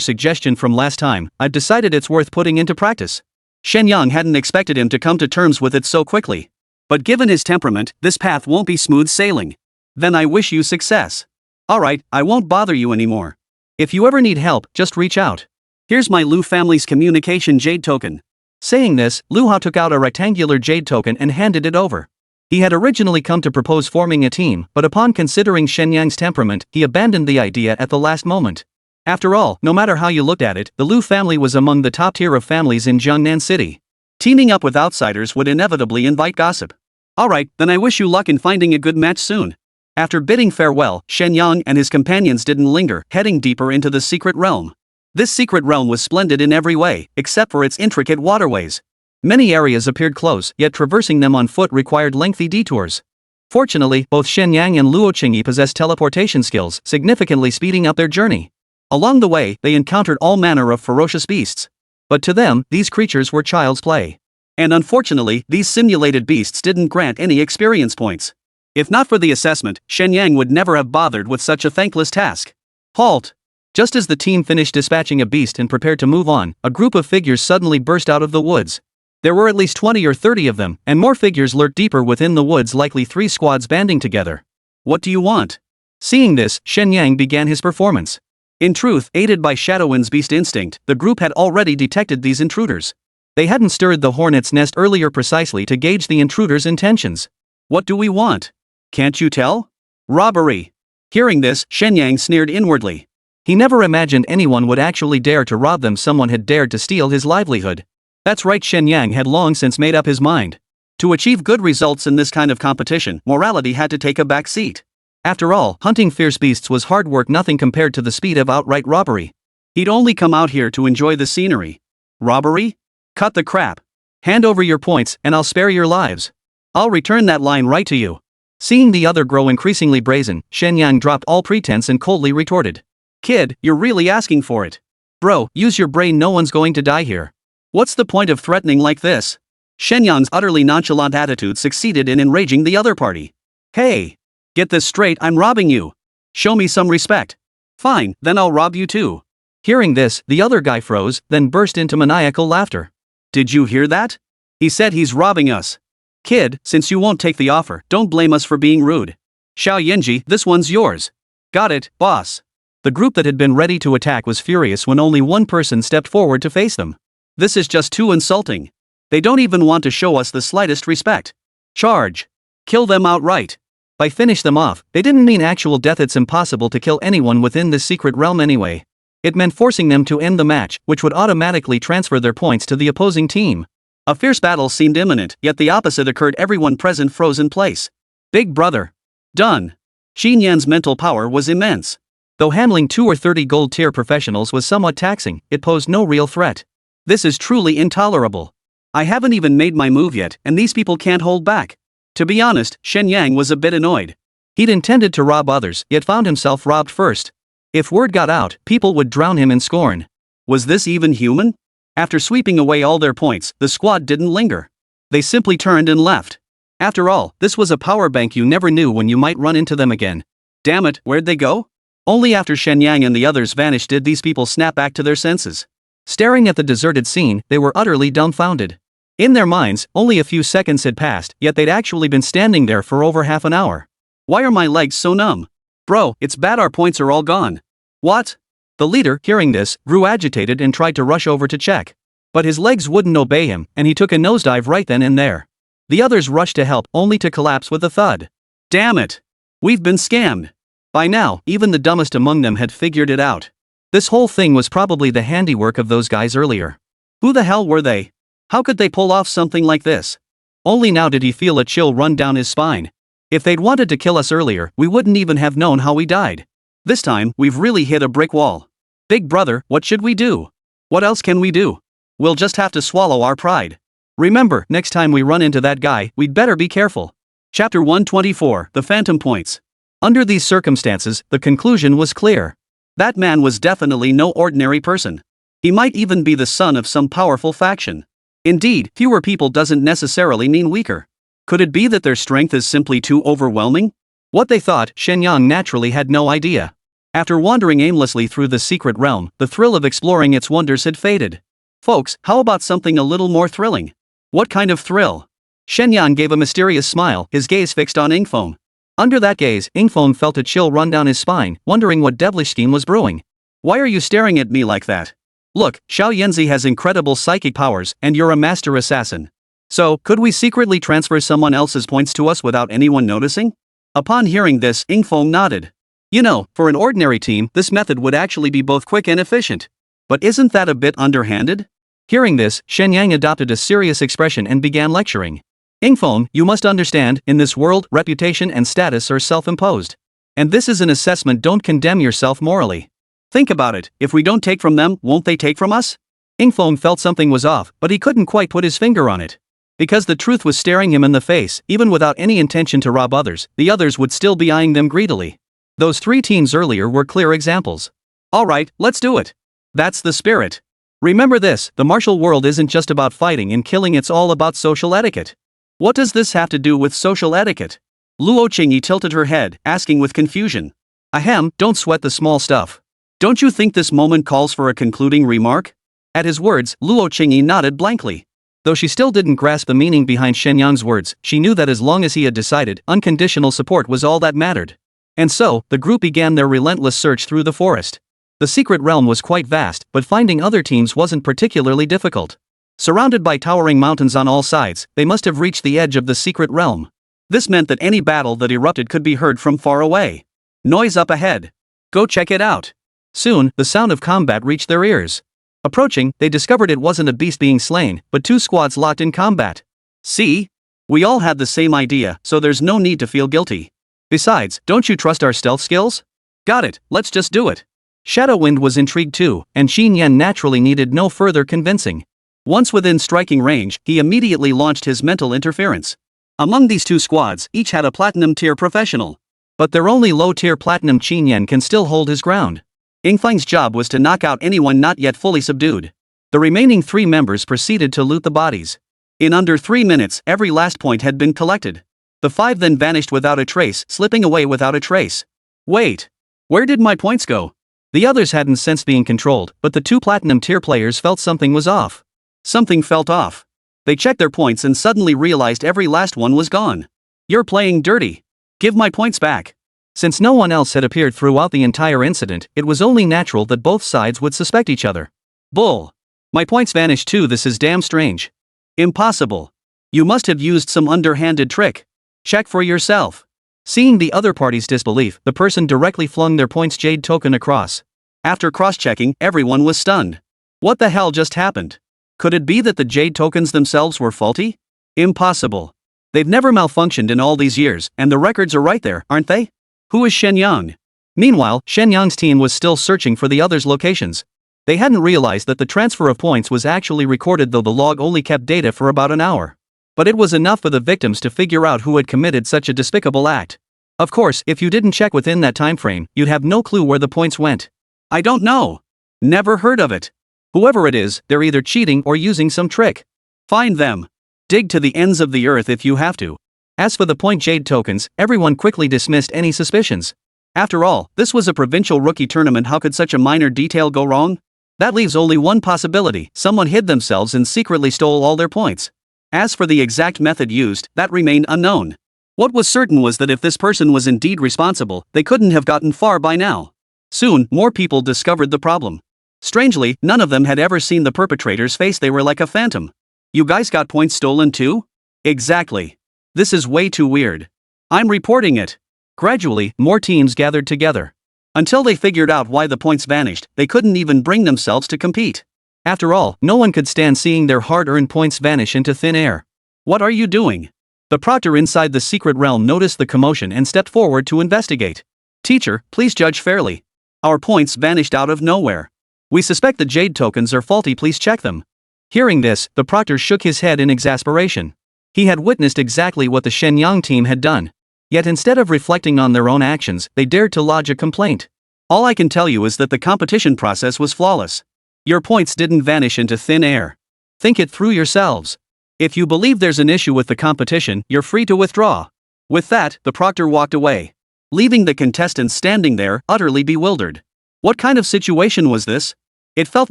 Speaker 1: suggestion from last time, I've decided it's worth putting into practice.
Speaker 2: Shen Yang hadn't expected him to come to terms with it so quickly. But given his temperament, this path won't be smooth sailing. Then I wish you success. Alright, I won't bother you anymore.
Speaker 1: If you ever need help, just reach out.
Speaker 2: Here's my Lu family's communication jade token.
Speaker 1: Saying this, Lu Hao took out a rectangular jade token and handed it over. He had originally come to propose forming a team, but upon considering Shen Yang's temperament, he abandoned the idea at the last moment. After all, no matter how you looked at it, the Lu family was among the top tier of families in Jiangnan City. Teaming up with outsiders would inevitably invite gossip.
Speaker 2: Alright, then I wish you luck in finding a good match soon. After bidding farewell, Shen Yang and his companions didn't linger, heading deeper into the secret realm. This secret realm was splendid in every way, except for its intricate waterways. Many areas appeared close, yet traversing them on foot required lengthy detours. Fortunately, both Shen Yang and Luo Qingyi possessed teleportation skills, significantly speeding up their journey. Along the way, they encountered all manner of ferocious beasts. But to them, these creatures were child's play. And unfortunately, these simulated beasts didn't grant any experience points. If not for the assessment, Shen Yang would never have bothered with such a thankless task. Halt! Just as the team finished dispatching a beast and prepared to move on, a group of figures suddenly burst out of the woods. There were at least 20 or 30 of them, and more figures lurked deeper within the woods, likely 3 squads banding together. What do you want? Seeing this, Shen Yang began his performance. In truth, aided by Shadowwind's beast instinct, the group had already detected these intruders. They hadn't stirred the hornet's nest earlier precisely to gauge the intruders' intentions. What do we want? Can't you tell? Robbery. Hearing this, Shen Yang sneered inwardly. He never imagined anyone would actually dare to rob them. Someone had dared to steal his livelihood. That's right, Shen Yang had long since made up his mind. To achieve good results in this kind of competition, morality had to take a back seat. After all, hunting fierce beasts was hard work, nothing compared to the speed of outright robbery. He'd only come out here to enjoy the scenery. Robbery? Cut the crap. Hand over your points, and I'll spare your lives. I'll return that line right to you. Seeing the other grow increasingly brazen, Shen Yang dropped all pretense and coldly retorted. Kid, you're really asking for it. Bro, use your brain, no one's going to die here. What's the point of threatening like this? Shen Yang's utterly nonchalant attitude succeeded in enraging the other party. Hey! Get this straight, I'm robbing you. Show me some respect. Fine, then I'll rob you too. Hearing this, the other guy froze, then burst into maniacal laughter. Did you hear that? He said he's robbing us. Kid, since you won't take the offer, don't blame us for being rude. Xiao Yanji, this one's yours. Got it, boss. The group that had been ready to attack was furious when only one person stepped forward to face them. This is just too insulting. They don't even want to show us the slightest respect. Charge. Kill them outright. By finish them off, they didn't mean actual death. It's impossible to kill anyone within this secret realm anyway. It meant forcing them to end the match, which would automatically transfer their points to the opposing team. A fierce battle seemed imminent, yet the opposite occurred. Everyone present froze in place. Big brother. Done. Xin Yan's mental power was immense. Though handling 2 or 30 gold tier professionals was somewhat taxing, it posed no real threat. This is truly intolerable. I haven't even made my move yet, and these people can't hold back. To be honest, Shen Yang was a bit annoyed. He'd intended to rob others, yet found himself robbed first. If word got out, people would drown him in scorn. Was this even human? After sweeping away all their points, the squad didn't linger. They simply turned and left. After all, this was a power bank. You never knew when you might run into them again. Damn it, where'd they go? Only after Shen Yang and the others vanished did these people snap back to their senses. Staring at the deserted scene, they were utterly dumbfounded.
Speaker 1: In their minds, only a few seconds had passed, yet they'd actually been standing there for over half an hour.
Speaker 2: Why are my legs so numb? Bro, it's bad our points are all gone. What?
Speaker 1: The leader, hearing this, grew agitated and tried to rush over to check. But his legs wouldn't obey him, and he took a nosedive right then and there. The others rushed to help, only to collapse with a thud.
Speaker 2: Damn it! We've been scammed.
Speaker 1: By now, even the dumbest among them had figured it out. This whole thing was probably the handiwork of those guys earlier.
Speaker 2: Who the hell were they? How could they pull off something like this?
Speaker 1: Only now did he feel a chill run down his spine. If they'd wanted to kill us earlier, we wouldn't even have known how we died.
Speaker 2: This time, we've really hit a brick wall.
Speaker 1: Big brother, what should we do?
Speaker 2: What else can we do? We'll just have to swallow our pride.
Speaker 1: Remember, next time we run into that guy, we'd better be careful.
Speaker 2: Chapter 124, The Phantom Points.
Speaker 1: Under these circumstances, the conclusion was clear.
Speaker 2: That man was definitely no ordinary person. He might even be the son of some powerful faction. Indeed, fewer people doesn't necessarily mean weaker. Could it be that their strength is simply too overwhelming?
Speaker 1: What they thought, Shen Yang naturally had no idea. After wandering aimlessly through the secret realm, the thrill of exploring its wonders had faded.
Speaker 2: Folks, how about something a little more thrilling? What kind of thrill?
Speaker 1: Shen Yang gave a mysterious smile, his gaze fixed on Ingfeng. Under that gaze, Ingfeng felt a chill run down his spine, wondering what devilish scheme was brewing.
Speaker 2: Why are you staring at me like that?
Speaker 1: Look, Xiao Yanzi has incredible psychic powers, and you're a master assassin. So, could we secretly transfer someone else's points to us without anyone noticing?
Speaker 2: Upon hearing this, Ingfeng nodded.
Speaker 1: You know, for an ordinary team, this method would actually be both quick and efficient.
Speaker 2: But isn't that a bit underhanded?
Speaker 1: Hearing this, Shen Yang adopted a serious expression and began lecturing. Ingfeng, you must understand, in this world, reputation and status are self-imposed. And this is an assessment, don't condemn yourself morally.
Speaker 2: Think about it, if we don't take from them, won't they take from us?
Speaker 1: Ingfeng felt something was off, but he couldn't quite put his finger on it. Because the truth was staring him in the face, even without any intention to rob others, the others would still be eyeing them greedily. Those three teams earlier were clear examples.
Speaker 2: Alright, let's do it. That's the spirit.
Speaker 1: Remember this, the martial world isn't just about fighting and killing, it's all about social etiquette.
Speaker 2: What does this have to do with social etiquette? Luo Qingyi tilted her head, asking with confusion.
Speaker 1: Ahem, don't sweat the small stuff.
Speaker 2: Don't you think this moment calls for a concluding remark?
Speaker 1: At his words, Luo Qingyi nodded blankly. Though she still didn't grasp the meaning behind Shen Yang's words, she knew that as long as he had decided, unconditional support was all that mattered. And so, the group began their relentless search through the forest. The secret realm was quite vast, but finding other teams wasn't particularly difficult. Surrounded by towering mountains on all sides, they must have reached the edge of the secret realm.
Speaker 2: This meant that any battle that erupted could be heard from far away. Noise up ahead. Go check it out.
Speaker 1: Soon, the sound of combat reached their ears. Approaching, they discovered it wasn't a beast being slain, but two squads locked in combat.
Speaker 2: See? We all had the same idea, so there's no need to feel guilty.
Speaker 1: Besides, don't you trust our stealth skills?
Speaker 2: Got it, let's just do it.
Speaker 1: Shadowwind was intrigued too, and Xin Yan naturally needed no further convincing.
Speaker 2: Once within striking range, he immediately launched his mental interference. Among these two squads, each had a platinum tier professional.
Speaker 1: But their only low-tier platinum Xin Yan can still hold his ground.
Speaker 2: Ingfeng's job was to knock out anyone not yet fully subdued.
Speaker 1: The remaining three members proceeded to loot the bodies.
Speaker 2: In under 3 minutes, every last point had been collected. The 5 then vanished without a trace, slipping away without a trace. Wait. Where did my points go?
Speaker 1: The others hadn't sensed being controlled, but the two platinum tier players felt something was off.
Speaker 2: Something felt off. They checked their points and suddenly realized every last one was gone. You're playing dirty. Give my points back.
Speaker 1: Since no one else had appeared throughout the entire incident, it was only natural that both sides would suspect each other.
Speaker 2: Bull.
Speaker 1: My points vanished too, this is damn strange.
Speaker 2: Impossible. You must have used some underhanded trick. Check for yourself.
Speaker 1: Seeing the other party's disbelief, the person directly flung their points jade token across.
Speaker 2: After cross-checking, everyone was stunned. What the hell just happened? Could it be that the jade tokens themselves were faulty? Impossible. They've never malfunctioned in all these years, and the records are right there, aren't they? Who is Shen Yang?
Speaker 1: Meanwhile, Shen Yang's team was still searching for the others' locations. They hadn't realized that the transfer of points was actually recorded, though the log only kept data for about an hour. But it was enough for the victims to figure out who had committed such a despicable act. Of course, if you didn't check within that time frame, you'd have no clue where the points went.
Speaker 2: I don't know. Never heard of it.
Speaker 1: Whoever it is, they're either cheating or using some trick.
Speaker 2: Find them. Dig to the ends of the earth if you have to.
Speaker 1: As for the point jade tokens, everyone quickly dismissed any suspicions.
Speaker 2: After all, this was a provincial rookie tournament, how could such a minor detail go wrong?
Speaker 1: That leaves only one possibility, someone hid themselves and secretly stole all their points.
Speaker 2: As for the exact method used, that remained unknown. What was certain was that if this person was indeed responsible, they couldn't have gotten far by now. Soon, more people discovered the problem. Strangely, none of them had ever seen the perpetrator's face. They were like a phantom. You guys got points stolen too? Exactly. This is way too weird. I'm reporting it.
Speaker 1: Gradually, more teams gathered together.
Speaker 2: Until they figured out why the points vanished, they couldn't even bring themselves to compete.
Speaker 1: After all, no one could stand seeing their hard-earned points vanish into thin air.
Speaker 2: What are you doing?
Speaker 1: The proctor inside the secret realm noticed the commotion and stepped forward to investigate.
Speaker 2: Teacher, please judge fairly. Our points vanished out of nowhere.
Speaker 1: We suspect the jade tokens are faulty, please check them. Hearing this, the proctor shook his head in exasperation. He had witnessed exactly what the Shen Yang team had done. Yet instead of reflecting on their own actions, they dared to lodge a complaint.
Speaker 2: All I can tell you is that the competition process was flawless. Your points didn't vanish into thin air.
Speaker 1: Think it through yourselves.
Speaker 2: If you believe there's an issue with the competition, you're free to withdraw. With that, the proctor walked away, leaving the contestants standing there, utterly bewildered. What kind of situation was this? It felt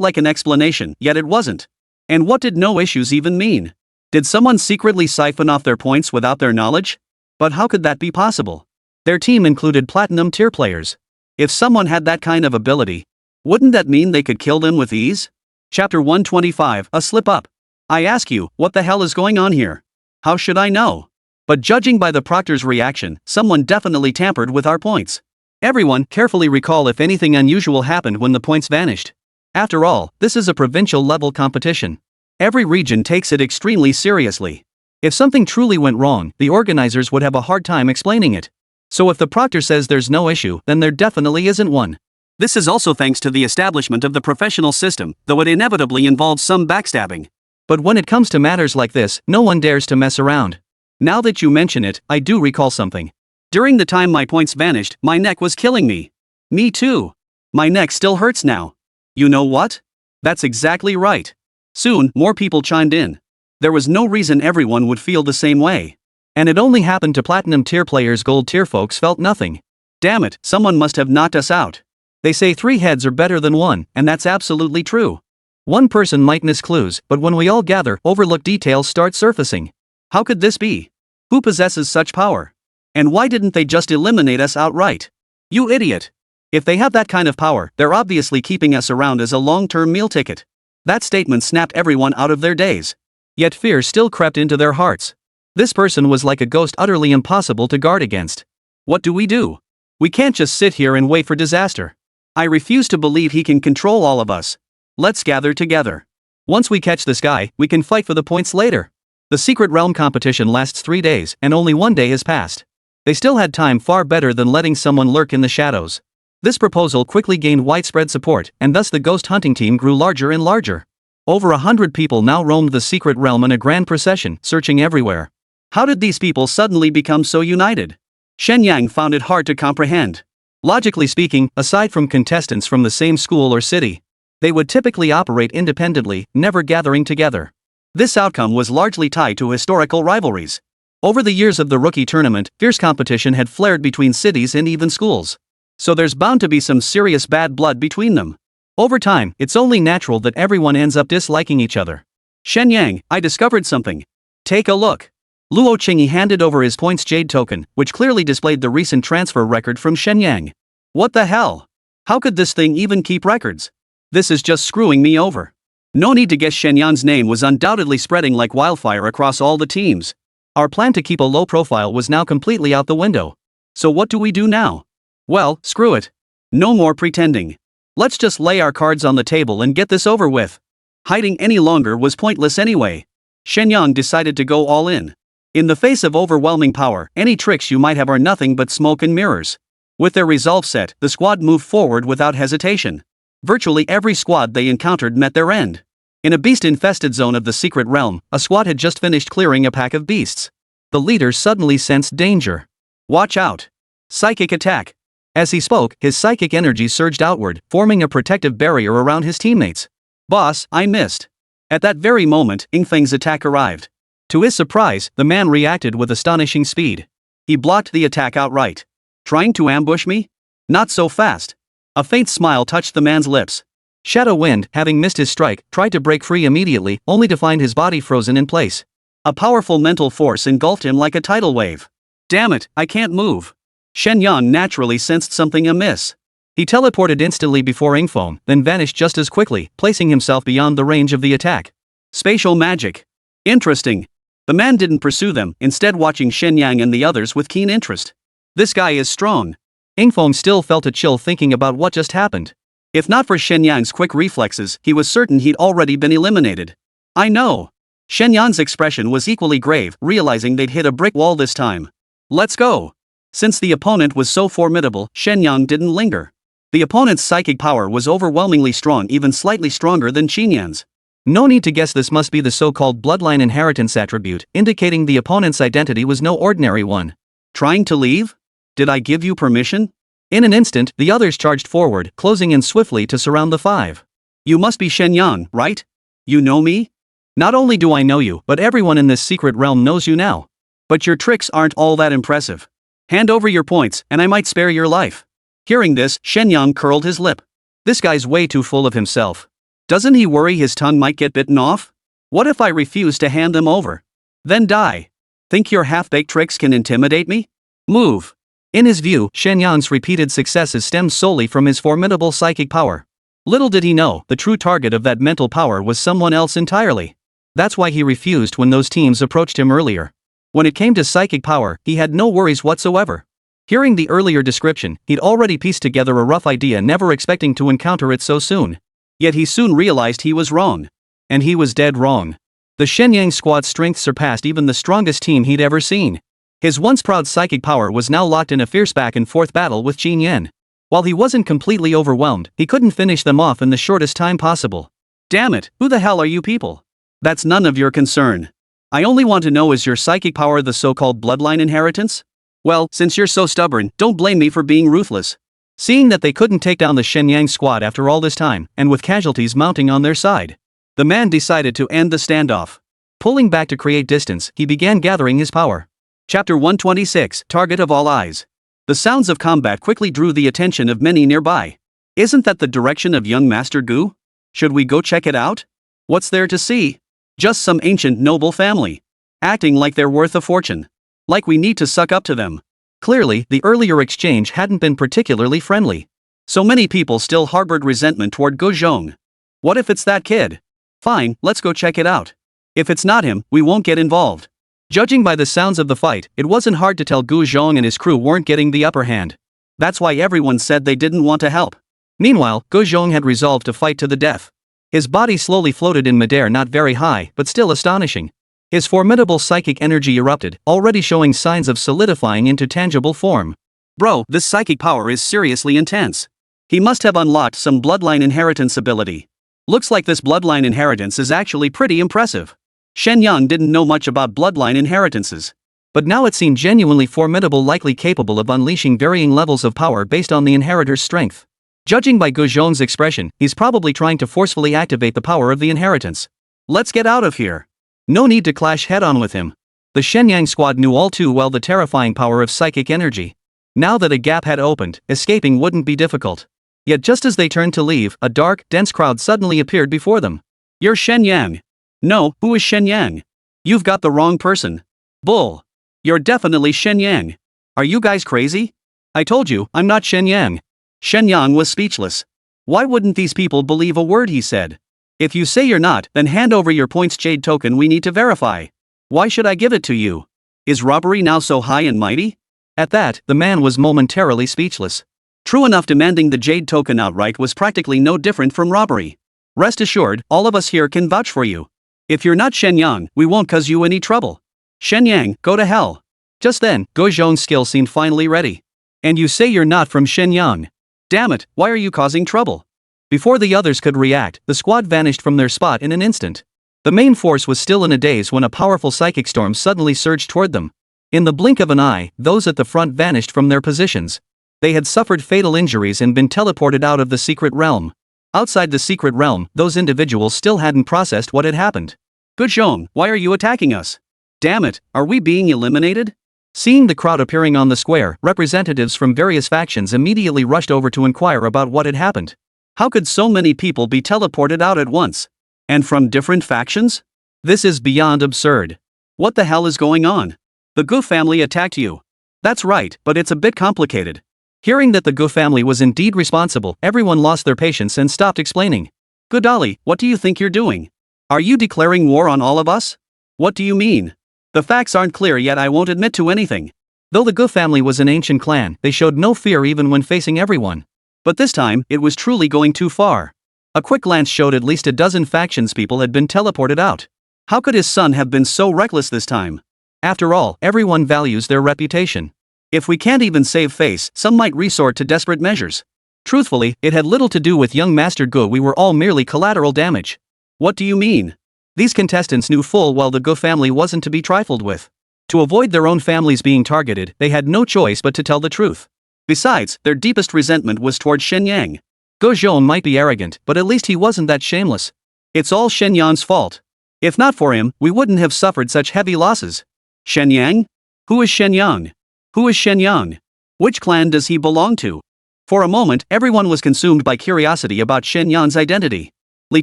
Speaker 2: like an explanation, yet it wasn't. And what did no issues even mean? Did someone secretly siphon off their points without their knowledge? But how could that be possible?
Speaker 1: Their team included platinum tier players.
Speaker 2: If someone had that kind of ability, wouldn't that mean they could kill them with ease? Chapter 125, A Slip Up. I ask you, what the hell is going on here? How should I know? But judging by the proctor's reaction, someone definitely tampered with our points.
Speaker 1: Everyone, carefully recall if anything unusual happened when the points vanished. After all, this is a provincial-level competition.
Speaker 2: Every region takes it extremely seriously.
Speaker 1: If something truly went wrong, the organizers would have a hard time explaining it. So if the proctor says there's no issue, then there definitely isn't one.
Speaker 2: This is also thanks to the establishment of the professional system, though it inevitably involves some backstabbing.
Speaker 1: But when it comes to matters like this, no one dares to mess around.
Speaker 2: Now that you mention it, I do recall something. During the time my points vanished, my neck was killing me. Me too. My neck still hurts now. You know what? That's exactly right. Soon, more people chimed in. There was no reason everyone would feel the same way.
Speaker 1: And it only happened to platinum tier players. Gold tier folks felt nothing.
Speaker 2: Damn it, someone must have knocked us out.
Speaker 1: They say 3 heads are better than 1, and that's absolutely true. One person might miss clues, but when we all gather, overlooked details start surfacing.
Speaker 2: How could this be? Who possesses such power? And why didn't they just eliminate us outright? You idiot! If they have that kind of power, they're obviously keeping us around as a long-term meal ticket. That statement snapped everyone out of their daze.
Speaker 1: Yet fear still crept into their hearts. This person was like a ghost, utterly impossible to guard against.
Speaker 2: What do? We can't just sit here and wait for disaster. I refuse to believe he can control all of us. Let's gather together.
Speaker 1: Once we catch this guy, we can fight for the points later. The secret realm competition lasts 3 days, and only 1 day has passed. They still had time, far better than letting someone lurk in the shadows. This proposal quickly gained widespread support, and thus the ghost hunting team grew larger and larger. Over 100 people now roamed the secret realm in a grand procession, searching everywhere.
Speaker 2: How did these people suddenly become so united? Shen Yang found it hard to comprehend.
Speaker 1: Logically speaking, aside from contestants from the same school or city, they would typically operate independently, never gathering together.
Speaker 2: This outcome was largely tied to historical rivalries.
Speaker 1: Over the years of the rookie tournament, fierce competition had flared between cities and even schools.
Speaker 2: So there's bound to be some serious bad blood between them.
Speaker 1: Over time, it's only natural that everyone ends up disliking each other.
Speaker 2: Shen Yang, I discovered something. Take a look.
Speaker 1: Luo Qingyi handed over his points jade token, which clearly displayed the recent transfer record from Shen Yang.
Speaker 2: What the hell? How could this thing even keep records? This is just screwing me over. No need to guess, Shen Yang's name was undoubtedly spreading like wildfire across all the teams.
Speaker 1: Our plan to keep a low profile was now completely out the window.
Speaker 2: So what do we do now? Well, screw it. No more pretending. Let's just lay our cards on the table and get this over with. Hiding any longer was pointless anyway. Shen Yang decided to go all in. In the face of overwhelming power, any tricks you might have are nothing but smoke and mirrors. With their resolve set, the squad moved forward without hesitation. Virtually every squad they encountered met their end. In a beast-infested zone of the secret realm, a squad had just finished clearing a pack of beasts.
Speaker 1: The leader suddenly sensed danger.
Speaker 2: Watch out! Psychic attack!
Speaker 1: As he spoke, his psychic energy surged outward, forming a protective barrier around his teammates.
Speaker 2: Boss, I missed. At that very moment, Yingfeng's attack arrived.
Speaker 1: To his surprise, the man reacted with astonishing speed.
Speaker 2: He blocked the attack outright. Trying to ambush me? Not so fast. A faint smile touched the man's lips.
Speaker 1: Shadow Wind, having missed his strike, tried to break free immediately, only to find his body frozen in place.
Speaker 2: A powerful mental force engulfed him like a tidal wave. Damn it, I can't move. Shen Yang naturally sensed something amiss.
Speaker 1: He teleported instantly before Ingfeng, then vanished just as quickly, placing himself beyond the range of the attack.
Speaker 2: Spatial magic. Interesting. The man didn't pursue them, instead watching Shen Yang and the others with keen interest. This guy is strong.
Speaker 1: Ingfeng still felt a chill thinking about what just happened.
Speaker 2: If not for Shen Yang's quick reflexes, he was certain he'd already been eliminated. I know. Shen Yang's expression was equally grave, realizing they'd hit a brick wall this time. Let's go. Since the opponent was so formidable, Shen Yang didn't linger. The opponent's psychic power was overwhelmingly strong, even slightly stronger than Qin Yan's.
Speaker 1: No need to guess, this must be the so-called bloodline inheritance attribute, indicating the opponent's identity was no ordinary one.
Speaker 2: Trying to leave? Did I give you permission?
Speaker 1: In an instant, the others charged forward, closing in swiftly to surround the five.
Speaker 2: You must be Shen Yang, right? You know me?
Speaker 1: Not only do I know you, but everyone in this secret realm knows you now.
Speaker 2: But your tricks aren't all that impressive. Hand over your points, and I might spare your life. Hearing this, Shen Yang curled his lip.
Speaker 1: This guy's way too full of himself.
Speaker 2: Doesn't he worry his tongue might get bitten off? What if I refuse to hand them over? Then die. Think your half-baked tricks can intimidate me? Move.
Speaker 1: In his view, Shen Yang's repeated successes stemmed solely from his formidable psychic power. Little did he know, the true target of that mental power was someone else entirely. That's why he refused when those teams approached him earlier. When it came to psychic power, he had no worries whatsoever. Hearing the earlier description, he'd already pieced together a rough idea, never expecting to encounter it so soon.
Speaker 2: Yet he soon realized he was wrong.
Speaker 1: And he was dead wrong. The Shen Yang squad's strength surpassed even the strongest team he'd ever seen. His once proud psychic power was now locked in a fierce back-and-forth battle with Qin Yan. While he wasn't completely overwhelmed, he couldn't finish them off in the shortest time possible.
Speaker 2: Damn it, who the hell are you people? That's none of your concern. I only want to know, is your psychic power the so-called bloodline inheritance? Well, since you're so stubborn, don't blame me for being ruthless.
Speaker 1: Seeing that they couldn't take down the Shen Yang squad after all this time, and with casualties mounting on their side, the man decided to end the standoff. Pulling back to create distance, he began gathering his power.
Speaker 2: Chapter 126, Target of All Eyes. The sounds of combat quickly drew the attention of many nearby. Isn't that the direction of young Master Gu? Should we go check it out? What's there to see? Just some ancient noble family. Acting like they're worth a fortune. Like we need to suck up to them.
Speaker 1: Clearly, the earlier exchange hadn't been particularly friendly.
Speaker 2: So many people still harbored resentment toward Gu Zhong. What if it's that kid? Fine, let's go check it out. If it's not him, we won't get involved.
Speaker 1: Judging by the sounds of the fight, it wasn't hard to tell Gu Zhong and his crew weren't getting the upper hand.
Speaker 2: That's why everyone said they didn't want to help.
Speaker 1: Meanwhile, Gu Zhong had resolved to fight to the death. His body slowly floated in midair, not very high, but still astonishing. His formidable psychic energy erupted, already showing signs of solidifying into tangible form.
Speaker 2: Bro, this psychic power is seriously intense. He must have unlocked some bloodline inheritance ability. Looks like this bloodline inheritance is actually pretty impressive. Shen Yang didn't know much about bloodline inheritances.
Speaker 1: But now it seemed genuinely formidable, likely capable of unleashing varying levels of power based on the inheritor's strength. Judging by Gu Zhong's expression, he's probably trying to forcefully activate the power of the inheritance.
Speaker 2: Let's get out of here.
Speaker 1: No need to clash head-on with him. The Shen Yang squad knew all too well the terrifying power of psychic energy. Now that a gap had opened, escaping wouldn't be difficult. Yet just as they turned to leave, a dark, dense crowd suddenly appeared before them.
Speaker 2: You're Shen Yang. No, who is Shen Yang? You've got the wrong person. Bull. You're definitely Shen Yang. Are you guys crazy?
Speaker 1: I told you, I'm not Shen Yang.
Speaker 2: Shen Yang was speechless. Why wouldn't these people believe a word he said? If you say you're not, then hand over your points jade token we need to verify. Why should I give it to you? Is robbery now so high and mighty?
Speaker 1: At that, the man was momentarily speechless.
Speaker 2: True enough, demanding the jade token outright was practically no different from robbery. Rest assured, all of us here can vouch for you. If you're not Shen Yang, we won't cause you any trouble. Shen Yang, go to hell.
Speaker 1: Just then, Gu Zhong's skill seemed finally ready. And you say you're not from Shen Yang.
Speaker 2: Damn it, why are you causing trouble?
Speaker 1: Before the others could react, the squad vanished from their spot in an instant. The main force was still in a daze when a powerful psychic storm suddenly surged toward them. In the blink of an eye, those at the front vanished from their positions. They had suffered fatal injuries and been teleported out of the secret realm. Outside the secret realm, those individuals still hadn't processed what had happened.
Speaker 2: Gu Zhong, why are you attacking us? Damn it, are we being eliminated?
Speaker 1: Seeing the crowd appearing on the square, representatives from various factions immediately rushed over to inquire about what had happened.
Speaker 2: How could so many people be teleported out at once? And from different factions?
Speaker 1: This is beyond absurd.
Speaker 2: What the hell is going on? The Gu family attacked you. That's right, but it's a bit complicated.
Speaker 1: Hearing that the Gu family was indeed responsible, everyone lost their patience and stopped explaining.
Speaker 2: Gudali, what do you think you're doing? Are you declaring war on all of us? What do you mean? The facts aren't clear yet. I won't admit to anything.
Speaker 1: Though the Gu family was an ancient clan, they showed no fear even when facing everyone.
Speaker 2: But this time, it was truly going too far. A quick glance showed at least a dozen factions people had been teleported out. How could his son have been so reckless this time?
Speaker 1: After all, everyone values their reputation.
Speaker 2: If we can't even save face, some might resort to desperate measures.
Speaker 1: Truthfully, it had little to do with young Master Gu. We were all merely collateral damage.
Speaker 2: What do you mean?
Speaker 1: These contestants knew full well the Gu family wasn't to be trifled with. To avoid their own families being targeted, they had no choice but to tell the truth.
Speaker 2: Besides, their deepest resentment was toward Shen Yang.
Speaker 1: Gu Zhong might be arrogant, but at least he wasn't that shameless.
Speaker 2: It's all Shen Yang's fault. If not for him, we wouldn't have suffered such heavy losses. Shen Yang? Who is Shen Yang? Who is Shen Yang? Which clan does he belong to? For a moment, everyone was consumed by curiosity about Shen Yang's identity. Li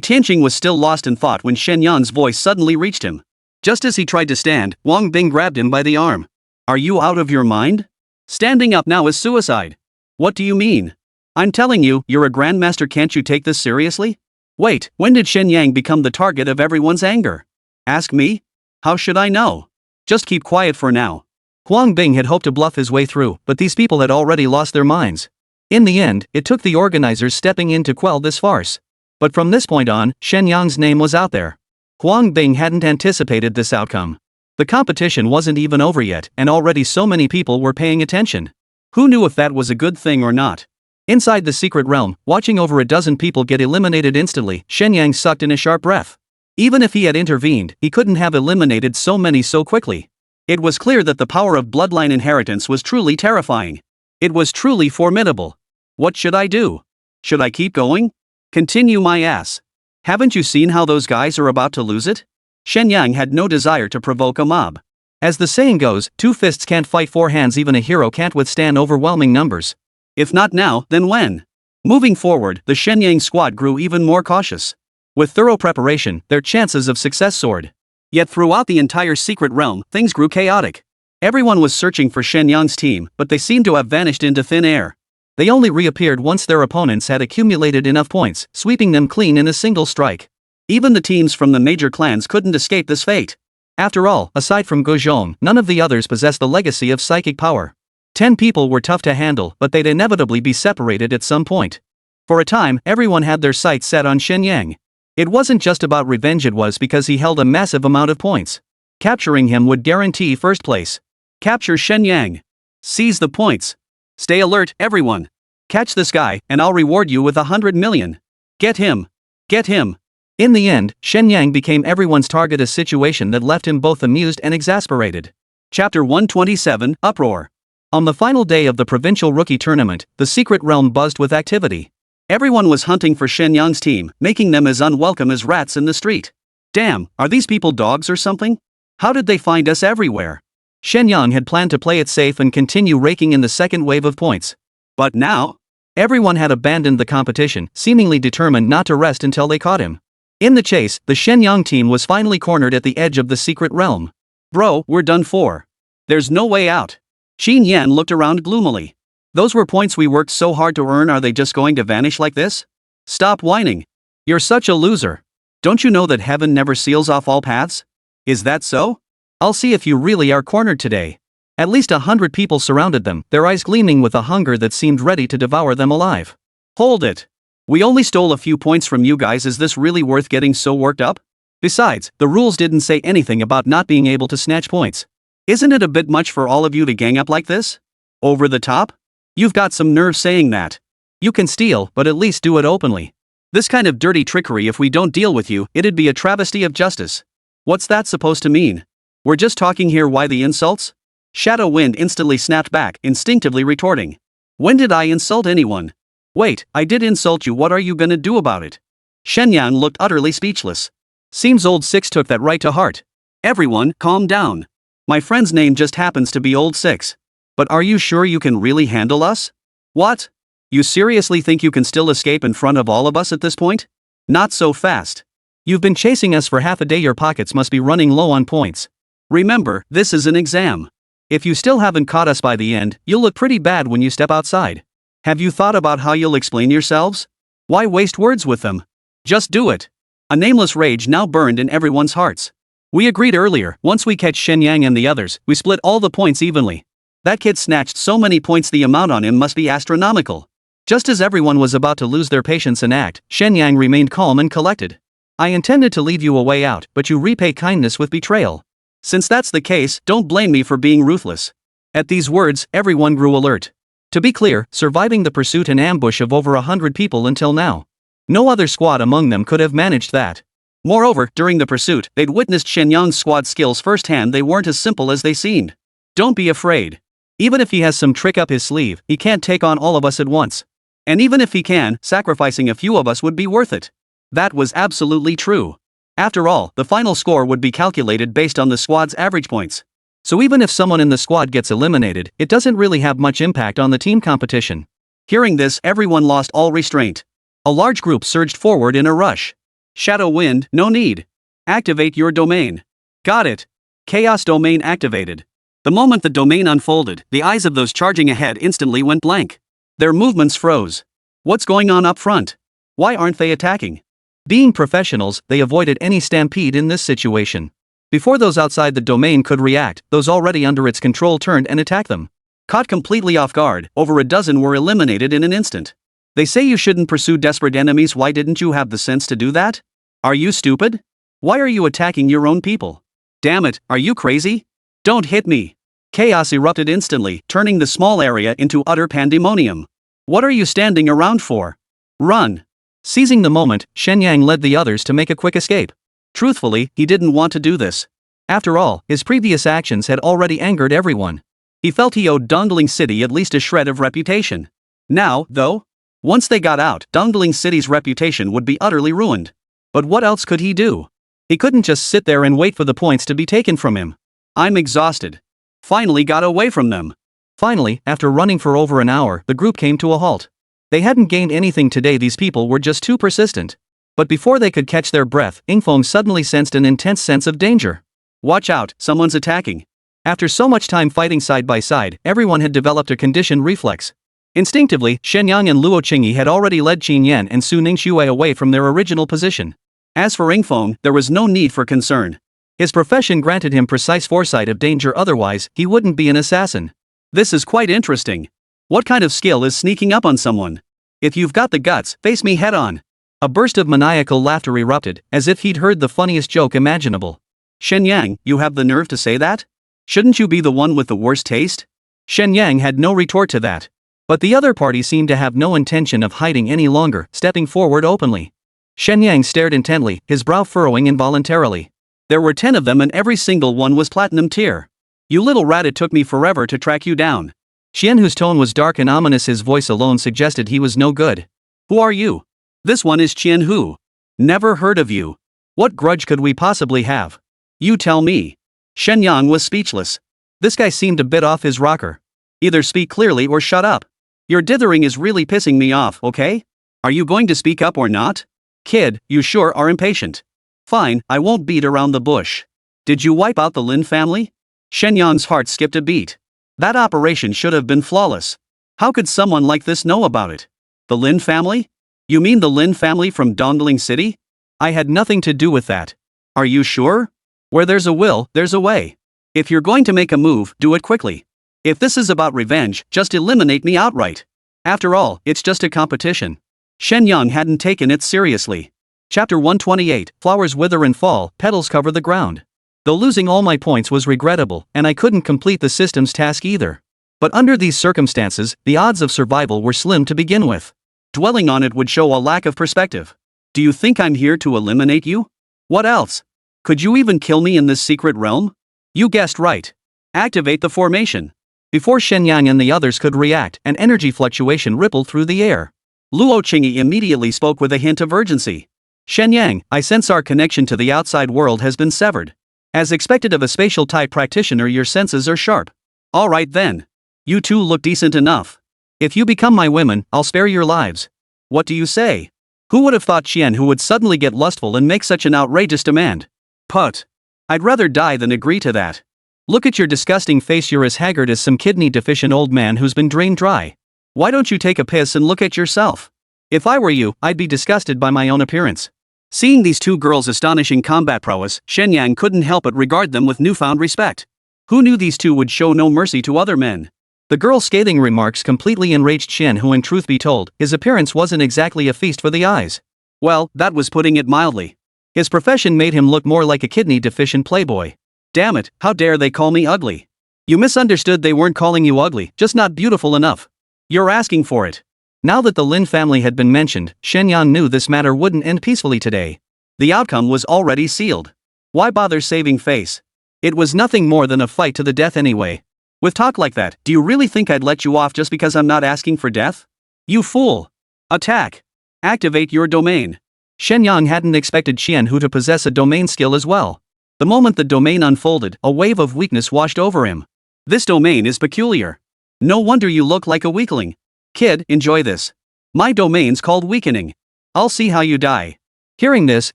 Speaker 2: Tianqing was still lost in thought when Shen Yang's voice suddenly reached him. Just as he tried to stand, Wang Bing grabbed him by the arm. Are you out of your mind? Standing up now is suicide. What do you mean? I'm telling you, you're a grandmaster. Can't you take this seriously? Wait, when did Shen Yang become the target of everyone's anger? Ask me? How should I know? Just keep quiet for now.
Speaker 1: Huang Bing had hoped to bluff his way through, but these people had already lost their minds. In the end, it took the organizers stepping in to quell this farce. But from this point on, Shen Yang's name was out there. Huang Bing hadn't anticipated this outcome. The competition wasn't even over yet, and already so many people were paying attention. Who knew if that was a good thing or not? Inside the secret realm, watching over a dozen people get eliminated instantly, Shen Yang sucked in a sharp breath. Even if he had intervened, he couldn't have eliminated so many so quickly. It was clear that the power of bloodline inheritance was truly terrifying. It was truly formidable. What should I do? Should I keep going? Continue my ass. Haven't you seen how those guys are about to lose it? Shen Yang had no desire to provoke a mob. As the saying goes, 2 fists can't fight 4 hands. Even a hero can't withstand overwhelming numbers.
Speaker 2: If not now, then when? Moving forward, the Shen Yang squad grew even more cautious. With thorough preparation, their chances of success soared. Yet throughout the entire secret realm, things grew chaotic. Everyone was searching for Shen Yang's team, but they seemed to have vanished into thin air. They only reappeared once their opponents had accumulated enough points, sweeping them clean in a single strike. Even the teams from the major clans couldn't escape this fate. After all, aside from Gu Zhong, none of the others possessed the legacy of psychic power. 10 people were tough to handle, but they'd inevitably be separated at some point. For a time, everyone had their sights set on Shen Yang. It wasn't just about revenge, it was because he held a massive amount of points. Capturing him would guarantee first place. Capture Shen Yang. Seize the points. Stay alert, everyone. Catch this guy, and I'll reward you with 100 million. Get him. Get him.
Speaker 1: In the end, Shen Yang became everyone's target, a situation that left him both amused and exasperated.
Speaker 2: Chapter 127, Uproar.
Speaker 1: On the final day of the provincial rookie tournament, the secret realm buzzed with activity.
Speaker 2: Everyone was hunting for Shen Yang's team, making them as unwelcome as rats in the street. Damn, are these people dogs or something? How did they find us everywhere?
Speaker 1: Shen Yang had planned to play it safe and continue raking in the second wave of points.
Speaker 2: But now,
Speaker 1: everyone had abandoned the competition, seemingly determined not to rest until they caught him. In the chase, the Shen Yang team was finally cornered at the edge of the secret realm.
Speaker 2: Bro, we're done for. There's no way out. Xin Yan looked around gloomily. Those were points we worked so hard to earn. Are they just going to vanish like this? Stop whining. You're such a loser. Don't you know that heaven never seals off all paths? Is that so?
Speaker 1: I'll see if you really are cornered today. At least 100 people surrounded them, their eyes gleaming with a hunger that seemed ready to devour them alive.
Speaker 2: Hold it. We only stole a few points from you guys. Is this really worth getting so worked up? Besides, the rules didn't say anything about not being able to snatch points. Isn't it a bit much for all of you to gang up like this? Over the top? You've got some nerve saying that.
Speaker 1: You can steal, but at least do it openly.
Speaker 2: This kind of dirty trickery, if we don't deal with you, it'd be a travesty of justice. What's that supposed to mean? We're just talking here. Why the insults? Shadow Wind instantly snapped back, instinctively retorting. When did I insult anyone? Wait, I did insult you. What are you gonna do about it? Shen Yang looked utterly speechless.
Speaker 1: Seems Old Six took that right to heart.
Speaker 2: Everyone, calm down. My friend's name just happens to be Old Six. But are you sure you can really handle us? What? You seriously think you can still escape in front of all of us at this point? Not so fast.
Speaker 1: You've been chasing us for half a day. Your pockets must be running low on points.
Speaker 2: Remember, this is an exam. If you still haven't caught us by the end, you'll look pretty bad when you step outside. Have you thought about how you'll explain yourselves? Why waste words with them? Just do it. A nameless rage now burned in everyone's hearts. We agreed earlier, once we catch Shen Yang and the others, we split all the points evenly. That kid snatched so many points, the amount on him must be astronomical. Just as everyone was about to lose their patience and act, Shen Yang remained calm and collected. I intended to leave you a way out, but you repay kindness with betrayal. Since that's the case, don't blame me for being ruthless. At these words, everyone grew alert. To be clear, surviving the pursuit and ambush of over 100 people until now. No other squad among them could have managed that. Moreover, during the pursuit, they'd witnessed Shen Yang's squad skills firsthand. They weren't as simple as they seemed. Don't be afraid. Even if he has some trick up his sleeve, he can't take on all of us at once. And even if he can, sacrificing a few of us would be worth it. That was absolutely true. After all, the final score would be calculated based on the squad's average points. So even if someone in the squad gets eliminated, it doesn't really have much impact on the team competition. Hearing this, everyone lost all restraint. A large group surged forward in a rush. Shadow Wind, no need. Activate your domain. Got it. Chaos domain activated. The moment the domain unfolded, the eyes of those charging ahead instantly went blank. Their movements froze. What's going on up front? Why aren't they attacking? Being professionals, they avoided any stampede in this situation. Before those outside the domain could react, those already under its control turned and attacked them. Caught completely off guard, over a dozen were eliminated in an instant. They say you shouldn't pursue desperate enemies. Why didn't you have the sense to do that? Are you stupid? Why are you attacking your own people? Damn it, are you crazy? Don't hit me. Chaos erupted instantly, turning the small area into utter pandemonium. What are you standing around for? Run. Seizing the moment, Shen Yang led the others to make a quick escape. Truthfully, he didn't want to do this. After all, his previous actions had already angered everyone. He felt he owed Dongling City at least a shred of reputation. Now, though, once they got out, Dongling City's reputation would be utterly ruined. But what else could he do? He couldn't just sit there and wait for the points to be taken from him. I'm exhausted. Finally got away from them. Finally, after running for over an hour, the group came to a halt. They hadn't gained anything today. These people were just too persistent. But before they could catch their breath, Yingfeng suddenly sensed an intense sense of danger. Watch out, someone's attacking. After so much time fighting side by side, everyone had developed a conditioned reflex. Instinctively, Shen Yang and Luo Qingyi had already led Qin Yan and Su Ningxue away from their original position. As for Yingfeng, there was no need for concern. His profession granted him precise foresight of danger, otherwise, he wouldn't be an assassin. This is quite interesting. What kind of skill is sneaking up on someone? If you've got the guts, face me head on. A burst of maniacal laughter erupted, as if he'd heard the funniest joke imaginable. Shen Yang, you have the nerve to say that? Shouldn't you be the one with the worst taste? Shen Yang had no retort to that. But the other party seemed to have no intention of hiding any longer, stepping forward openly. Shen Yang stared intently, his brow furrowing involuntarily. There were 10 of them and every single one was platinum tier. You little rat, it took me forever to track you down. Xian, whose tone was dark and ominous, his voice alone suggested he was no good. Who are you? This one is Qian Hu. Never heard of you. What grudge could we possibly have? You tell me. Shen Yang was speechless. This guy seemed a bit off his rocker. Either speak clearly or shut up. Your dithering is really pissing me off, okay? Are you going to speak up or not? Kid, you sure are impatient. Fine, I won't beat around the bush. Did you wipe out the Lin family? Shen Yang's heart skipped a beat. That operation should have been flawless. How could someone like this know about it? The Lin family? You mean the Lin family from Dongling City? I had nothing to do with that. Are you sure? Where there's a will, there's a way. If you're going to make a move, do it quickly. If this is about revenge, just eliminate me outright. After all, it's just a competition. Shen Yang hadn't taken it seriously. Chapter 128, Flowers wither and fall, petals cover the ground. Though losing all my points was regrettable, and I couldn't complete the system's task either. But under these circumstances, the odds of survival were slim to begin with. Dwelling on it would show a lack of perspective. Do you think I'm here to eliminate you? What else? Could you even kill me in this secret realm? You guessed right. Activate the formation. Before Shen Yang and the others could react, an energy fluctuation rippled through the air. Luo Qingyi immediately spoke with a hint of urgency. Shen Yang, I sense our connection to the outside world has been severed. As expected of a spatial-type practitioner, your senses are sharp. Alright then. You two look decent enough. If you become my women, I'll spare your lives. What do you say? Who would have thought Qian Hu would suddenly get lustful and make such an outrageous demand? Put. I'd rather die than agree to that. Look at your disgusting face, you're as haggard as some kidney-deficient old man who's been drained dry. Why don't you take a piss and look at yourself? If I were you, I'd be disgusted by my own appearance. Seeing these two girls' astonishing combat prowess, Shen Yang couldn't help but regard them with newfound respect. Who knew these two would show no mercy to other men?
Speaker 1: The girl's scathing remarks completely enraged Shen, who, in truth be told, his appearance wasn't exactly a feast for the eyes.
Speaker 2: Well, that was putting it mildly.
Speaker 1: His profession made him look more like a kidney-deficient playboy.
Speaker 2: Damn it, how dare they call me ugly? You misunderstood, they weren't calling you ugly, just not beautiful enough. You're asking for it.
Speaker 1: Now that the Lin family had been mentioned, Shen Yang knew this matter wouldn't end peacefully today.
Speaker 2: The outcome was already sealed. Why bother saving face? It was nothing more than a fight to the death anyway. With talk like that, do you really think I'd let you off just because I'm not asking for death? You fool! Attack! Activate your domain.
Speaker 1: Shen Yang hadn't expected Qianhu to possess a domain skill as well.
Speaker 2: The moment the domain unfolded, a wave of weakness washed over him. This domain is peculiar. No wonder you look like a weakling. Kid, enjoy this. My domain's called weakening. I'll see how you die.
Speaker 1: Hearing this,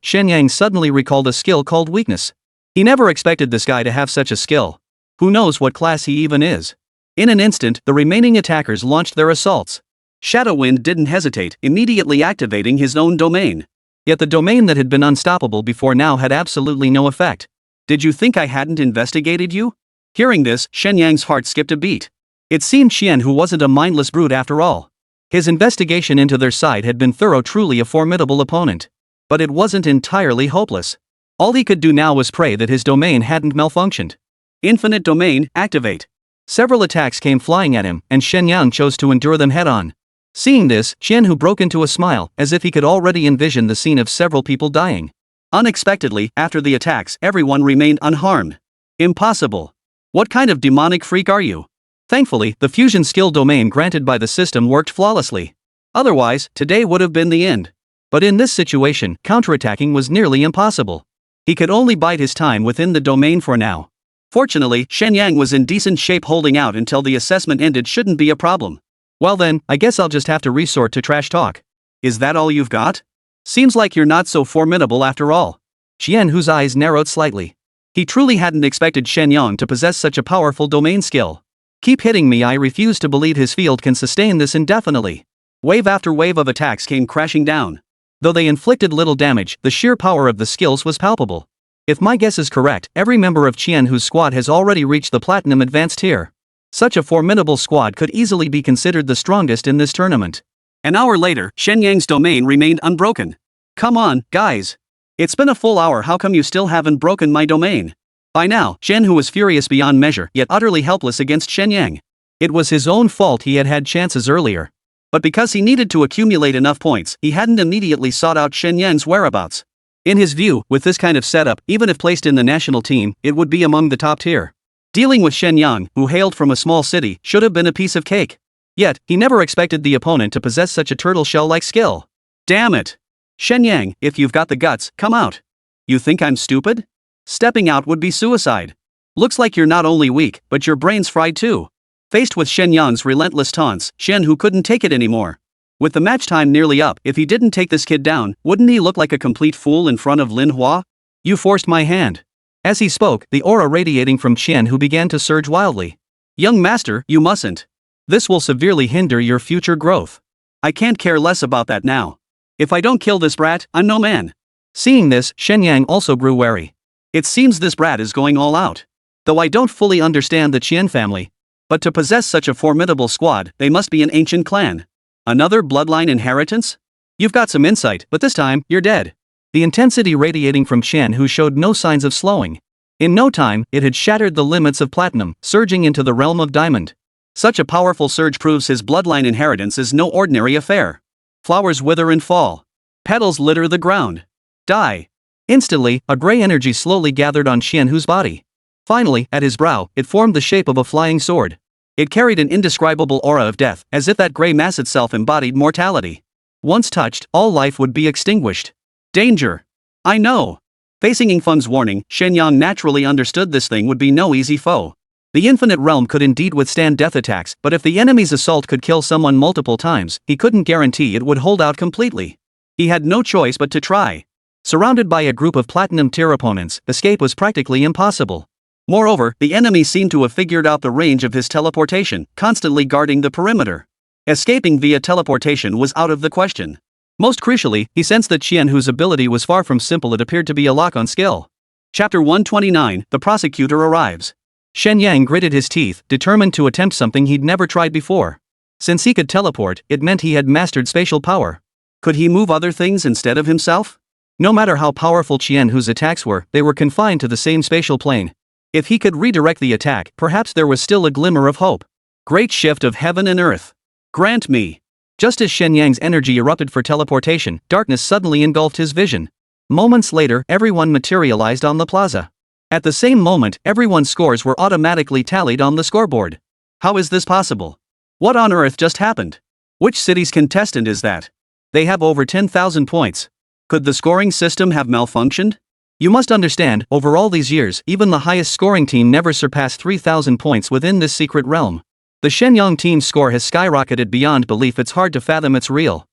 Speaker 1: Shen Yang suddenly recalled a skill called weakness. He never expected this guy to have such a skill. Who knows what class he even is? In an instant, the remaining attackers launched their assaults.
Speaker 2: Shadowwind didn't hesitate, immediately activating his own domain.
Speaker 1: Yet the domain that had been unstoppable before now had absolutely no effect.
Speaker 2: Did you think I hadn't investigated you? Hearing this, Shen Yang's heart skipped a beat.
Speaker 1: It seemed Qianhu wasn't a mindless brute after all. His investigation into their side had been thorough, truly a formidable opponent. But it wasn't entirely hopeless. All he could do now was pray that his domain hadn't malfunctioned.
Speaker 2: Infinite domain, activate.
Speaker 1: Several attacks came flying at him, and Shen Yang chose to endure them head-on. Seeing this, Qianhu broke into a smile, as if he could already envision the scene of several people dying.
Speaker 2: Unexpectedly, after the attacks, everyone remained unharmed. Impossible. What kind of demonic freak are you?
Speaker 1: Thankfully, the fusion skill domain granted by the system worked flawlessly.
Speaker 2: Otherwise, today would have been the end.
Speaker 1: But in this situation, counterattacking was nearly impossible. He could only bide his time within the domain for now.
Speaker 2: Fortunately, Shen Yang was in decent shape. Holding out until the assessment ended shouldn't be a problem.
Speaker 1: Well then, I guess I'll just have to resort to trash talk.
Speaker 2: Is that all you've got? Seems like you're not so formidable after all.
Speaker 1: Qianhu's eyes narrowed slightly.
Speaker 2: He truly hadn't expected Shen Yang to possess such a powerful domain skill.
Speaker 1: Keep hitting me, I refuse to believe his field can sustain this indefinitely.
Speaker 2: Wave after wave of attacks came crashing down.
Speaker 1: Though they inflicted little damage, the sheer power of the skills was palpable. If my guess is correct, every member of Qianhu's squad has already reached the Platinum Advanced tier. Such a formidable squad could easily be considered the strongest in this tournament.
Speaker 2: An hour later, Shen Yang's domain remained unbroken. Come on, guys. It's been a full hour, how come you still haven't broken my domain? By now, Qianhu was furious beyond measure, yet utterly helpless against Shen Yang.
Speaker 1: It was his own fault he had had chances earlier.
Speaker 2: But because he needed to accumulate enough points, he hadn't immediately sought out Shen Yang's whereabouts. In his view, with this kind of setup, even if placed in the national team, it would be among the top tier. Dealing with Shen Yang, who hailed from a small city, should have been a piece of cake. Yet, he never expected the opponent to possess such a turtle shell-like skill. Damn it! Shen Yang, if you've got the guts, come out. You think I'm stupid? Stepping out would be suicide. Looks like you're not only weak, but your brain's fried too. Faced with Shen Yang's relentless taunts, Qianhu couldn't take it anymore. With the match time nearly up, if he didn't take this kid down, wouldn't he look like a complete fool in front of Manhwa?
Speaker 1: You forced my hand. As he spoke, the aura radiating from Qianhu began to surge wildly.
Speaker 2: Young master, you mustn't.
Speaker 1: This will severely hinder your future growth.
Speaker 2: I can't care less about that now. If I don't kill this brat, I'm no man.
Speaker 1: Seeing this, Shen Yang also grew wary.
Speaker 2: It seems this brat is going all out. Though I don't fully understand the Qian family. But to possess such a formidable squad, they must be an ancient clan. Another bloodline inheritance? You've got some insight, but this time, you're dead.
Speaker 1: The intensity radiating from Qianhu showed no signs of slowing. In no time, it had shattered the limits of platinum, surging into the realm of diamond.
Speaker 2: Such a powerful surge proves his bloodline inheritance is no ordinary affair. Flowers wither and fall. Petals litter the ground. Die.
Speaker 1: Instantly, a gray energy slowly gathered on Qianhu's body. Finally, at his brow, it formed the shape of a flying sword. It carried an indescribable aura of death, as if that gray mass itself embodied mortality. Once touched, all life would be extinguished.
Speaker 2: Danger. I know. Facing Yingfeng's warning, Shen Yang naturally understood this thing would be no easy foe.
Speaker 1: The infinite realm could indeed withstand death attacks, but if the enemy's assault could kill someone multiple times, he couldn't guarantee it would hold out completely.
Speaker 2: He had no choice but to try.
Speaker 1: Surrounded by a group of platinum-tier opponents, escape was practically impossible.
Speaker 2: Moreover, the enemy seemed to have figured out the range of his teleportation, constantly guarding the perimeter. Escaping via teleportation was out of the question. Most crucially, he sensed that Qian, whose ability was far from simple, it appeared to be a lock-on skill. Chapter 129, The Prosecutor Arrives.
Speaker 1: Shen Yang gritted his teeth, determined to attempt something he'd never tried before. Since he could teleport, it meant he had mastered spatial power.
Speaker 2: Could he move other things instead of himself?
Speaker 1: No matter how powerful Qian whose attacks were, they were confined to the same spatial plane. If he could redirect the attack, perhaps there was still a glimmer of hope.
Speaker 2: Great shift of heaven and earth. Grant me.
Speaker 1: Just as Shen Yang's energy erupted for teleportation, darkness suddenly engulfed his vision. Moments later, everyone materialized on the plaza. At the same moment, everyone's scores were automatically tallied on the scoreboard.
Speaker 2: How is this possible? What on earth just happened? Which city's contestant is that?
Speaker 1: They have over 10,000 points.
Speaker 2: Could the scoring system have malfunctioned?
Speaker 1: You must understand, over all these years, even the highest scoring team never surpassed 3,000 points within this secret realm. The Shen Yang team's score has skyrocketed beyond belief. It's hard to fathom it's real.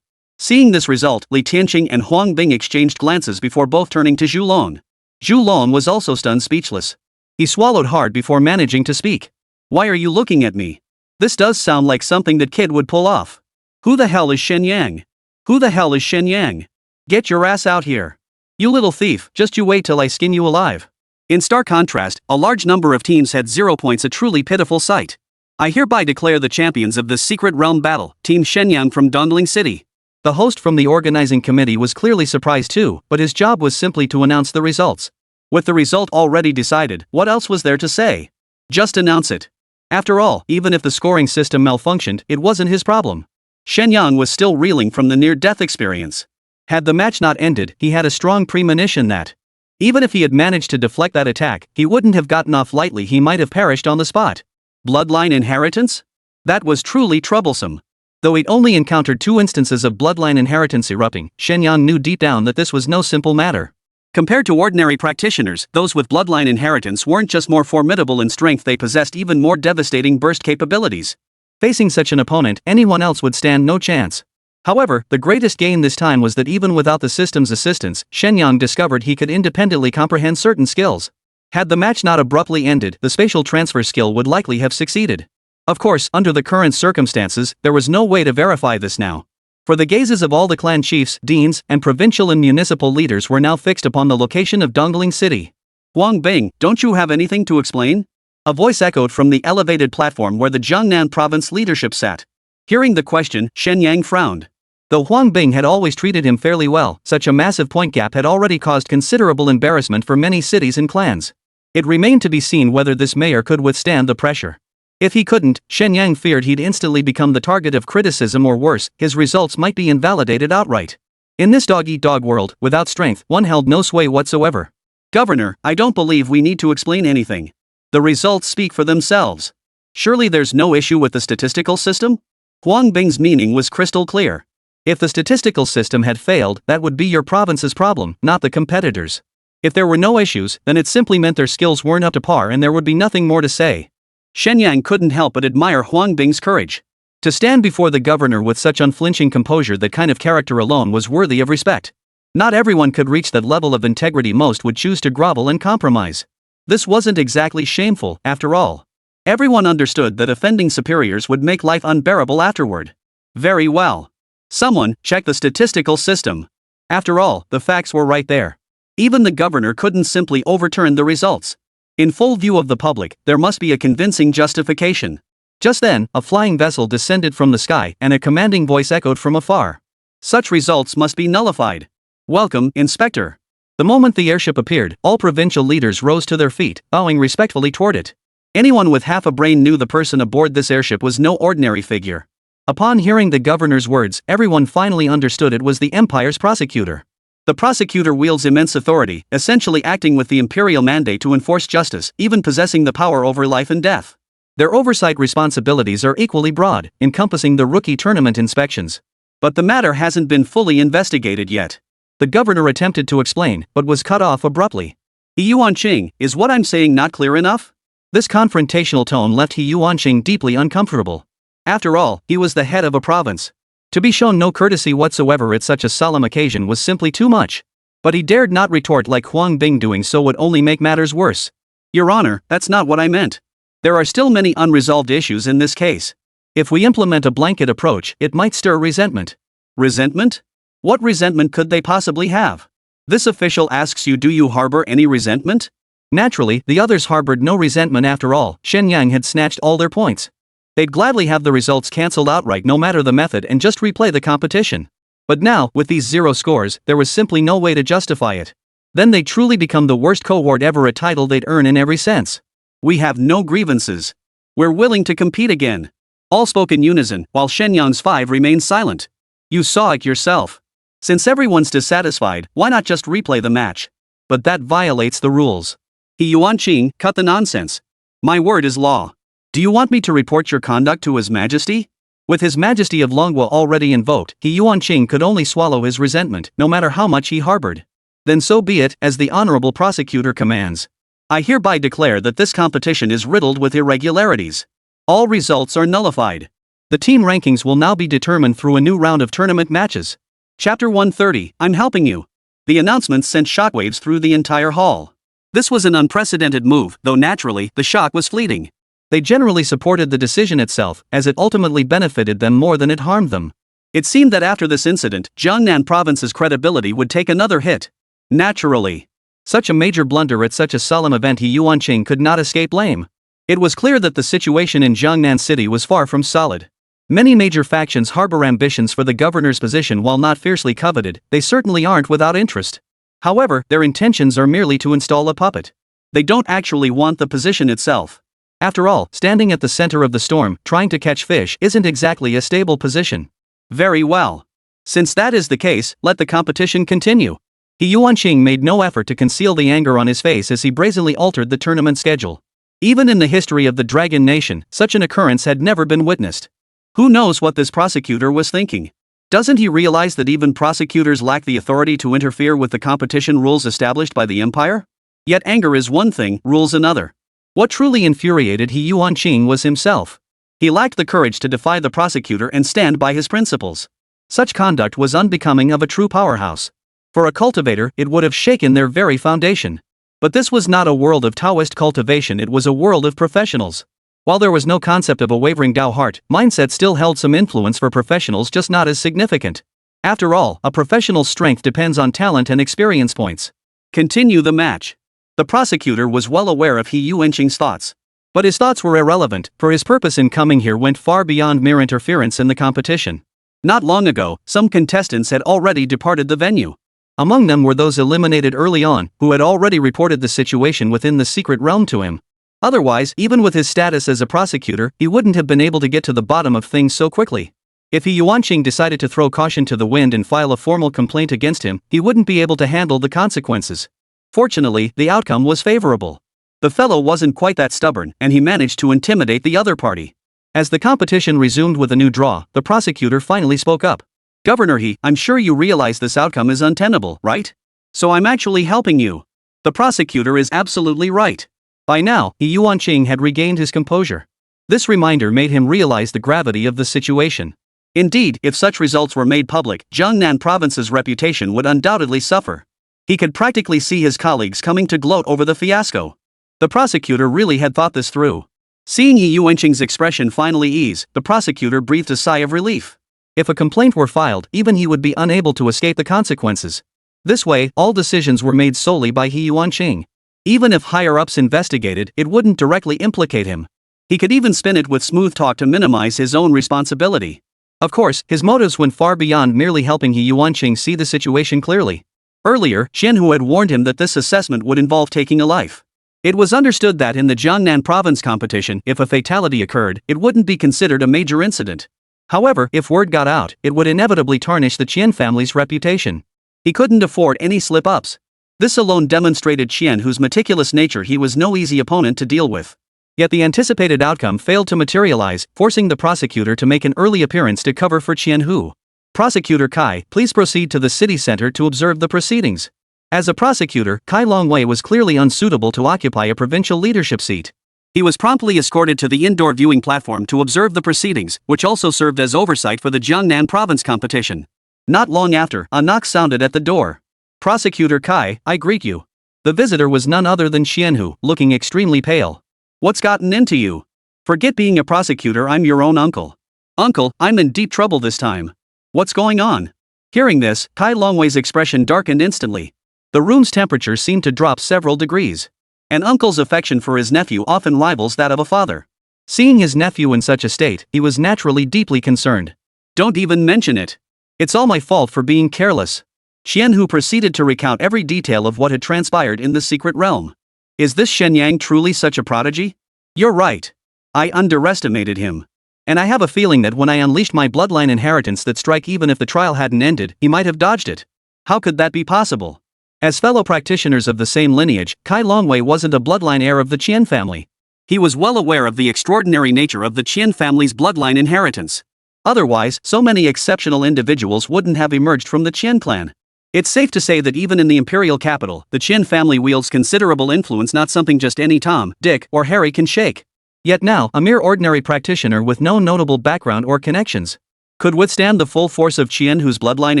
Speaker 2: Seeing this result, Li Tianqing and Huang Bing exchanged glances before both turning to Zhu Lon. Zhu Lon was also stunned speechless.
Speaker 1: He swallowed hard before managing to speak.
Speaker 2: Why are you looking at me? This does sound like something that kid would pull off. Who the hell is Shen Yang? Who the hell is Shen Yang? Get your ass out here.
Speaker 1: You little thief, just you wait till I skin you alive.
Speaker 2: In stark contrast, a large number of teams had 0 points, a truly pitiful sight. I hereby declare the champions of this secret realm battle, Team Shen Yang from Dongling City.
Speaker 1: The host from the organizing committee was clearly surprised too, but his job was simply to announce the results.
Speaker 2: With the result already decided, what else was there to say? Just announce it. After all, even if the scoring system malfunctioned, it wasn't his problem. Shen Yang was still reeling from the near-death experience.
Speaker 1: Had the match not ended, he had a strong premonition that, even if he had managed to deflect that attack, he wouldn't have gotten off lightly. He might have perished on the spot.
Speaker 2: Bloodline inheritance? That was truly troublesome.
Speaker 1: Though he'd only encountered 2 instances of bloodline inheritance erupting, Shen Yang knew deep down that this was no simple matter.
Speaker 2: Compared to ordinary practitioners, those with bloodline inheritance weren't just more formidable in strength, they possessed even more devastating burst capabilities.
Speaker 1: Facing such an opponent, anyone else would stand no chance. However, the greatest gain this time was that even without the system's assistance, Shen Yang discovered he could independently comprehend certain skills. Had the match not abruptly ended, the spatial transfer skill would likely have succeeded. Of course, under the current circumstances, there was no way to verify this now. For the gazes of all the clan chiefs, deans, and provincial and municipal leaders were now fixed upon the location of Dongling City.
Speaker 2: Huang Bing, don't you have anything to explain? A voice echoed from the elevated platform where the Jiangnan province leadership sat. Hearing the question, Shen Yang frowned.
Speaker 1: Though Huang Bing had always treated him fairly well, such a massive point gap had already caused considerable embarrassment for many cities and clans. It remained to be seen whether this mayor could withstand the pressure. If he couldn't, Shen Yang feared he'd instantly become the target of criticism, or worse, his results might be invalidated outright. In this dog-eat-dog world, without strength, one held no sway whatsoever.
Speaker 2: Governor, I don't believe we need to explain anything. The results speak for themselves. Surely there's no issue with the statistical system? Huang Bing's meaning was crystal clear.
Speaker 1: If the statistical system had failed, that would be your province's problem, not the competitors'. If there were no issues, then it simply meant their skills weren't up to par and there would be nothing more to say.
Speaker 2: Shen Yang couldn't help but admire Huang Bing's courage.
Speaker 1: To stand before the governor with such unflinching composure, that kind of character alone was worthy of respect. Not everyone could reach that level of integrity. Most would choose to grovel and compromise. This wasn't exactly shameful, after all. Everyone understood that offending superiors would make life unbearable afterward.
Speaker 2: Very well. Someone, check the statistical system. After all, the facts were right there. Even the governor couldn't simply overturn the results. In full view of the public, there must be a convincing justification.
Speaker 1: Just then, a flying vessel descended from the sky and a commanding voice echoed from afar.
Speaker 2: Such results must be nullified. Welcome, Inspector.
Speaker 1: The moment the airship appeared, all provincial leaders rose to their feet, bowing respectfully toward it.
Speaker 2: Anyone with half a brain knew the person aboard this airship was no ordinary figure.
Speaker 1: Upon hearing the governor's words, everyone finally understood it was the Empire's prosecutor.
Speaker 2: The prosecutor wields immense authority, essentially acting with the imperial mandate to enforce justice, even possessing the power over life and death.
Speaker 1: Their oversight responsibilities are equally broad, encompassing the rookie tournament inspections.
Speaker 2: But the matter hasn't been fully investigated yet.
Speaker 1: The governor attempted to explain, but was cut off abruptly.
Speaker 2: He Yuanqing, is what I'm saying not clear enough?
Speaker 1: This confrontational tone left He Yuanqing deeply uncomfortable. After all, he was the head of a province. To be shown no courtesy whatsoever at such a solemn occasion was simply too much. But he dared not retort, like Huang Bing doing so would only make matters worse.
Speaker 2: Your Honor, that's not what I meant. There are still many unresolved issues in this case.
Speaker 1: If we implement a blanket approach, it might stir resentment.
Speaker 2: Resentment? What resentment could they possibly have? This official asks you, do you harbor any resentment?
Speaker 1: Naturally, the others harbored no resentment after all. Shen Yang had snatched all their points. They'd gladly have the results cancelled outright no matter the method and just replay the competition. But now, with these 0 scores, there was simply no way to justify it. Then they'd truly become the worst cohort ever, a title they'd earn in every sense.
Speaker 2: We have no grievances. We're willing to compete again. All spoke in unison, while Shen Yang's 5 remained silent. You saw it yourself. Since everyone's dissatisfied, why not just replay the match?
Speaker 1: But that violates the rules.
Speaker 2: He Yuanqing, cut the nonsense. My word is law. Do you want me to report your conduct to His Majesty?
Speaker 1: With His Majesty of Longhua already invoked, He Yuanqing could only swallow his resentment, no matter how much he harbored. Then so be it, as the Honorable Prosecutor commands. I hereby declare that this competition is riddled with irregularities. All results are nullified. The team rankings will now be determined through a new round of tournament matches.
Speaker 2: Chapter 130, I'm helping you. The announcement sent shockwaves through the entire hall. This was an unprecedented move, though naturally, the shock was fleeting.
Speaker 1: They generally supported the decision itself, as it ultimately benefited them more than it harmed them.
Speaker 2: It seemed that after this incident, Jiangnan province's credibility would take another hit. Naturally.
Speaker 1: Such a major blunder at such a solemn event, He Yuanqing could not escape blame. It was clear that the situation in Jiangnan City was far from solid. Many major factions harbor ambitions for the governor's position. While not fiercely coveted, they certainly aren't without interest. However, their intentions are merely to install a puppet.
Speaker 2: They don't actually want the position itself.
Speaker 1: After all, standing at the center of the storm, trying to catch fish, isn't exactly a stable position.
Speaker 2: Very well. Since that is the case, let the competition continue.
Speaker 1: He Yuanqing made no effort to conceal the anger on his face as he brazenly altered the tournament schedule. Even in the history of the Dragon Nation, such an occurrence had never been witnessed.
Speaker 2: Who knows what this prosecutor was thinking? Doesn't he realize that even prosecutors lack the authority to interfere with the competition rules established by the empire? Yet anger is one thing, rules another.
Speaker 1: What truly infuriated He Yuanqing was himself.
Speaker 2: He lacked the courage to defy the prosecutor and stand by his principles.
Speaker 1: Such conduct was unbecoming of a true powerhouse. For a cultivator, it would have shaken their very foundation. But this was not a world of Taoist cultivation, it was a world of professionals. While there was no concept of a wavering Dao heart, mindset still held some influence for professionals, just not as significant. After all, a professional's strength depends on talent and experience points.
Speaker 2: Continue the match. The prosecutor was well aware of He Yuanqing's thoughts.
Speaker 1: But his thoughts were irrelevant, for his purpose in coming here went far beyond mere interference in the competition.
Speaker 2: Not long ago, some contestants had already departed the venue.
Speaker 1: Among them were those eliminated early on, who had already reported the situation within the secret realm to him. Otherwise, even with his status as a prosecutor, he wouldn't have been able to get to the bottom of things so quickly. If He Yuanqing decided to throw caution to the wind and file a formal complaint against him, he wouldn't be able to handle the consequences. Fortunately, the outcome was favorable.
Speaker 2: The fellow wasn't quite that stubborn, and he managed to intimidate the other party.
Speaker 1: As the competition resumed with a new draw, the prosecutor finally spoke up.
Speaker 2: Governor I'm sure you realize this outcome is untenable, right? So I'm actually helping you. The prosecutor is absolutely right.
Speaker 1: By now, He Yuanqing had regained his composure. This reminder made him realize the gravity of the situation.
Speaker 2: Indeed, if such results were made public, Jiangnan province's reputation would undoubtedly suffer. He could practically see his colleagues coming to gloat over the fiasco. The prosecutor really had thought this through. Seeing He Yuanqing's expression finally ease, the prosecutor breathed a sigh of relief.
Speaker 1: If a complaint were filed, even he would be unable to escape the consequences. This way, all decisions were made solely by He Yuanqing. Even if higher-ups investigated, it wouldn't directly implicate him. He could even spin it with smooth talk to minimize his own responsibility. Of course, his motives went far beyond merely helping He Yuanqing see the situation clearly. Earlier, Shenhu had warned him that this assessment would involve taking a life. It was understood that in the Jiangnan province competition, if a fatality occurred, it wouldn't be considered a major incident. However, if word got out, it would inevitably tarnish the Qian family's reputation. He couldn't afford any slip-ups. This alone demonstrated Qianhu's meticulous nature. He was no easy opponent to deal with. Yet the anticipated outcome failed to materialize, forcing the prosecutor to make an early appearance to cover for Qianhu. Prosecutor Kai, please proceed to the city center to observe the proceedings. As a prosecutor, Kai Longwei was clearly unsuitable to occupy a provincial leadership seat.
Speaker 2: He was promptly escorted to the indoor viewing platform to observe the proceedings, which also served as oversight for the Jiangnan province competition. Not long after, a knock sounded at the door. "Prosecutor Kai, I greet you." The visitor was none other than Xianhu, looking extremely pale. "What's gotten into you?" "Forget being a prosecutor, I'm your own uncle." "Uncle, I'm in deep trouble this time." "What's going on?" Hearing this, Kai Longwei's expression darkened instantly. The room's temperature seemed to drop several degrees. An uncle's affection for his nephew often rivals that of a father. Seeing his nephew in such a state, he was naturally deeply concerned. "Don't even mention it. It's all my fault for being careless." Xianhu proceeded to recount every detail of what had transpired in the secret realm. "Is this Shen Yang truly such a prodigy?" "You're right. I underestimated him. And I have a feeling that when I unleashed my bloodline inheritance that strike, even if the trial hadn't ended, he might have dodged it. How could that be possible?" As fellow practitioners of the same lineage, Kai Longwei wasn't a bloodline heir of the Qian family. He was well aware of the extraordinary nature of the Qian family's bloodline inheritance. Otherwise, so many exceptional individuals wouldn't have emerged from the Qian clan. It's safe to say that even in the imperial capital, the Qian family wields considerable influence, not something just any Tom, Dick, or Harry can shake. Yet now, a mere ordinary practitioner with no notable background or connections could withstand the full force of Qianhu's bloodline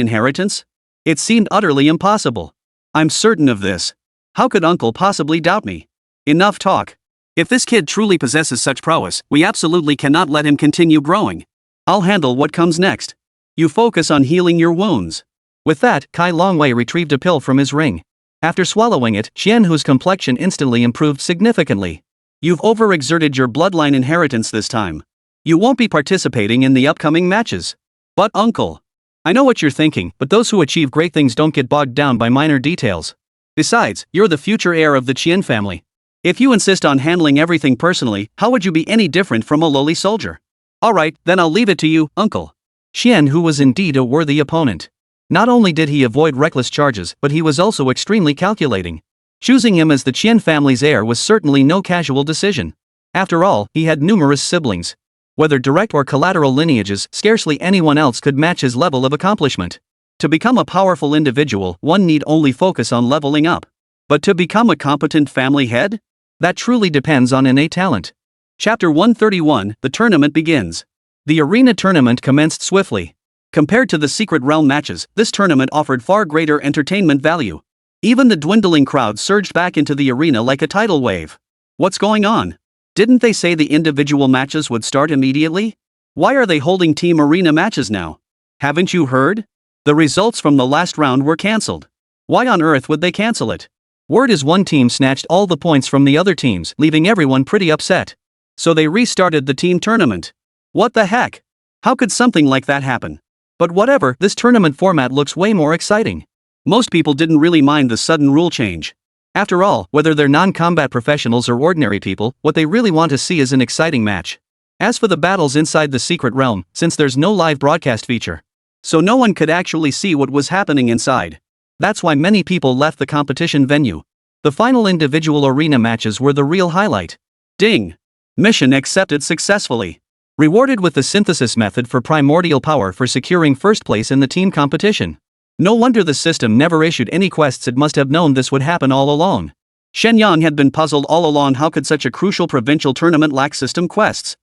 Speaker 2: inheritance? It seemed utterly impossible. "I'm certain of this. How could Uncle possibly doubt me?" "Enough talk. If this kid truly possesses such prowess, we absolutely cannot let him continue growing. I'll handle what comes next. You focus on healing your wounds." With that, Kai Longwei retrieved a pill from his ring. After swallowing it, Xianhu's complexion instantly improved significantly. "You've overexerted your bloodline inheritance this time. You won't be participating in the upcoming matches." "But Uncle..." "I know what you're thinking, but those who achieve great things don't get bogged down by minor details. Besides, you're the future heir of the Qian family. If you insist on handling everything personally, how would you be any different from a lowly soldier?" "Alright, then I'll leave it to you, Uncle." Xianhu was indeed a worthy opponent. Not only did he avoid reckless charges, but he was also extremely calculating. Choosing him as the Qian family's heir was certainly no casual decision. After all, he had numerous siblings. Whether direct or collateral lineages, scarcely anyone else could match his level of accomplishment. To become a powerful individual, one need only focus on leveling up. But to become a competent family head? That truly depends on innate talent. Chapter 131, The Tournament Begins. The arena tournament commenced swiftly. Compared to the secret realm matches, this tournament offered far greater entertainment value. Even the dwindling crowd surged back into the arena like a tidal wave. What's going on? Didn't they say the individual matches would start immediately? Why are they holding team arena matches now? Haven't you heard? The results from the last round were cancelled. Why on earth would they cancel it? Word is one team snatched all the points from the other teams, leaving everyone pretty upset. So they restarted the team tournament. What the heck? How could something like that happen? But whatever, this tournament format looks way more exciting. Most people didn't really mind the sudden rule change. After all, whether they're non-combat professionals or ordinary people, what they really want to see is an exciting match. As for the battles inside the secret realm, since there's no live broadcast feature, so no one could actually see what was happening inside. That's why many people left the competition venue. The final individual arena matches were the real highlight. Ding! Mission accepted successfully. Rewarded with the synthesis method for primordial power for securing first place in the team competition. No wonder the system never issued any quests, it must have known this would happen all along. Shen Yang had been puzzled all along, how could such a crucial provincial tournament lack system quests?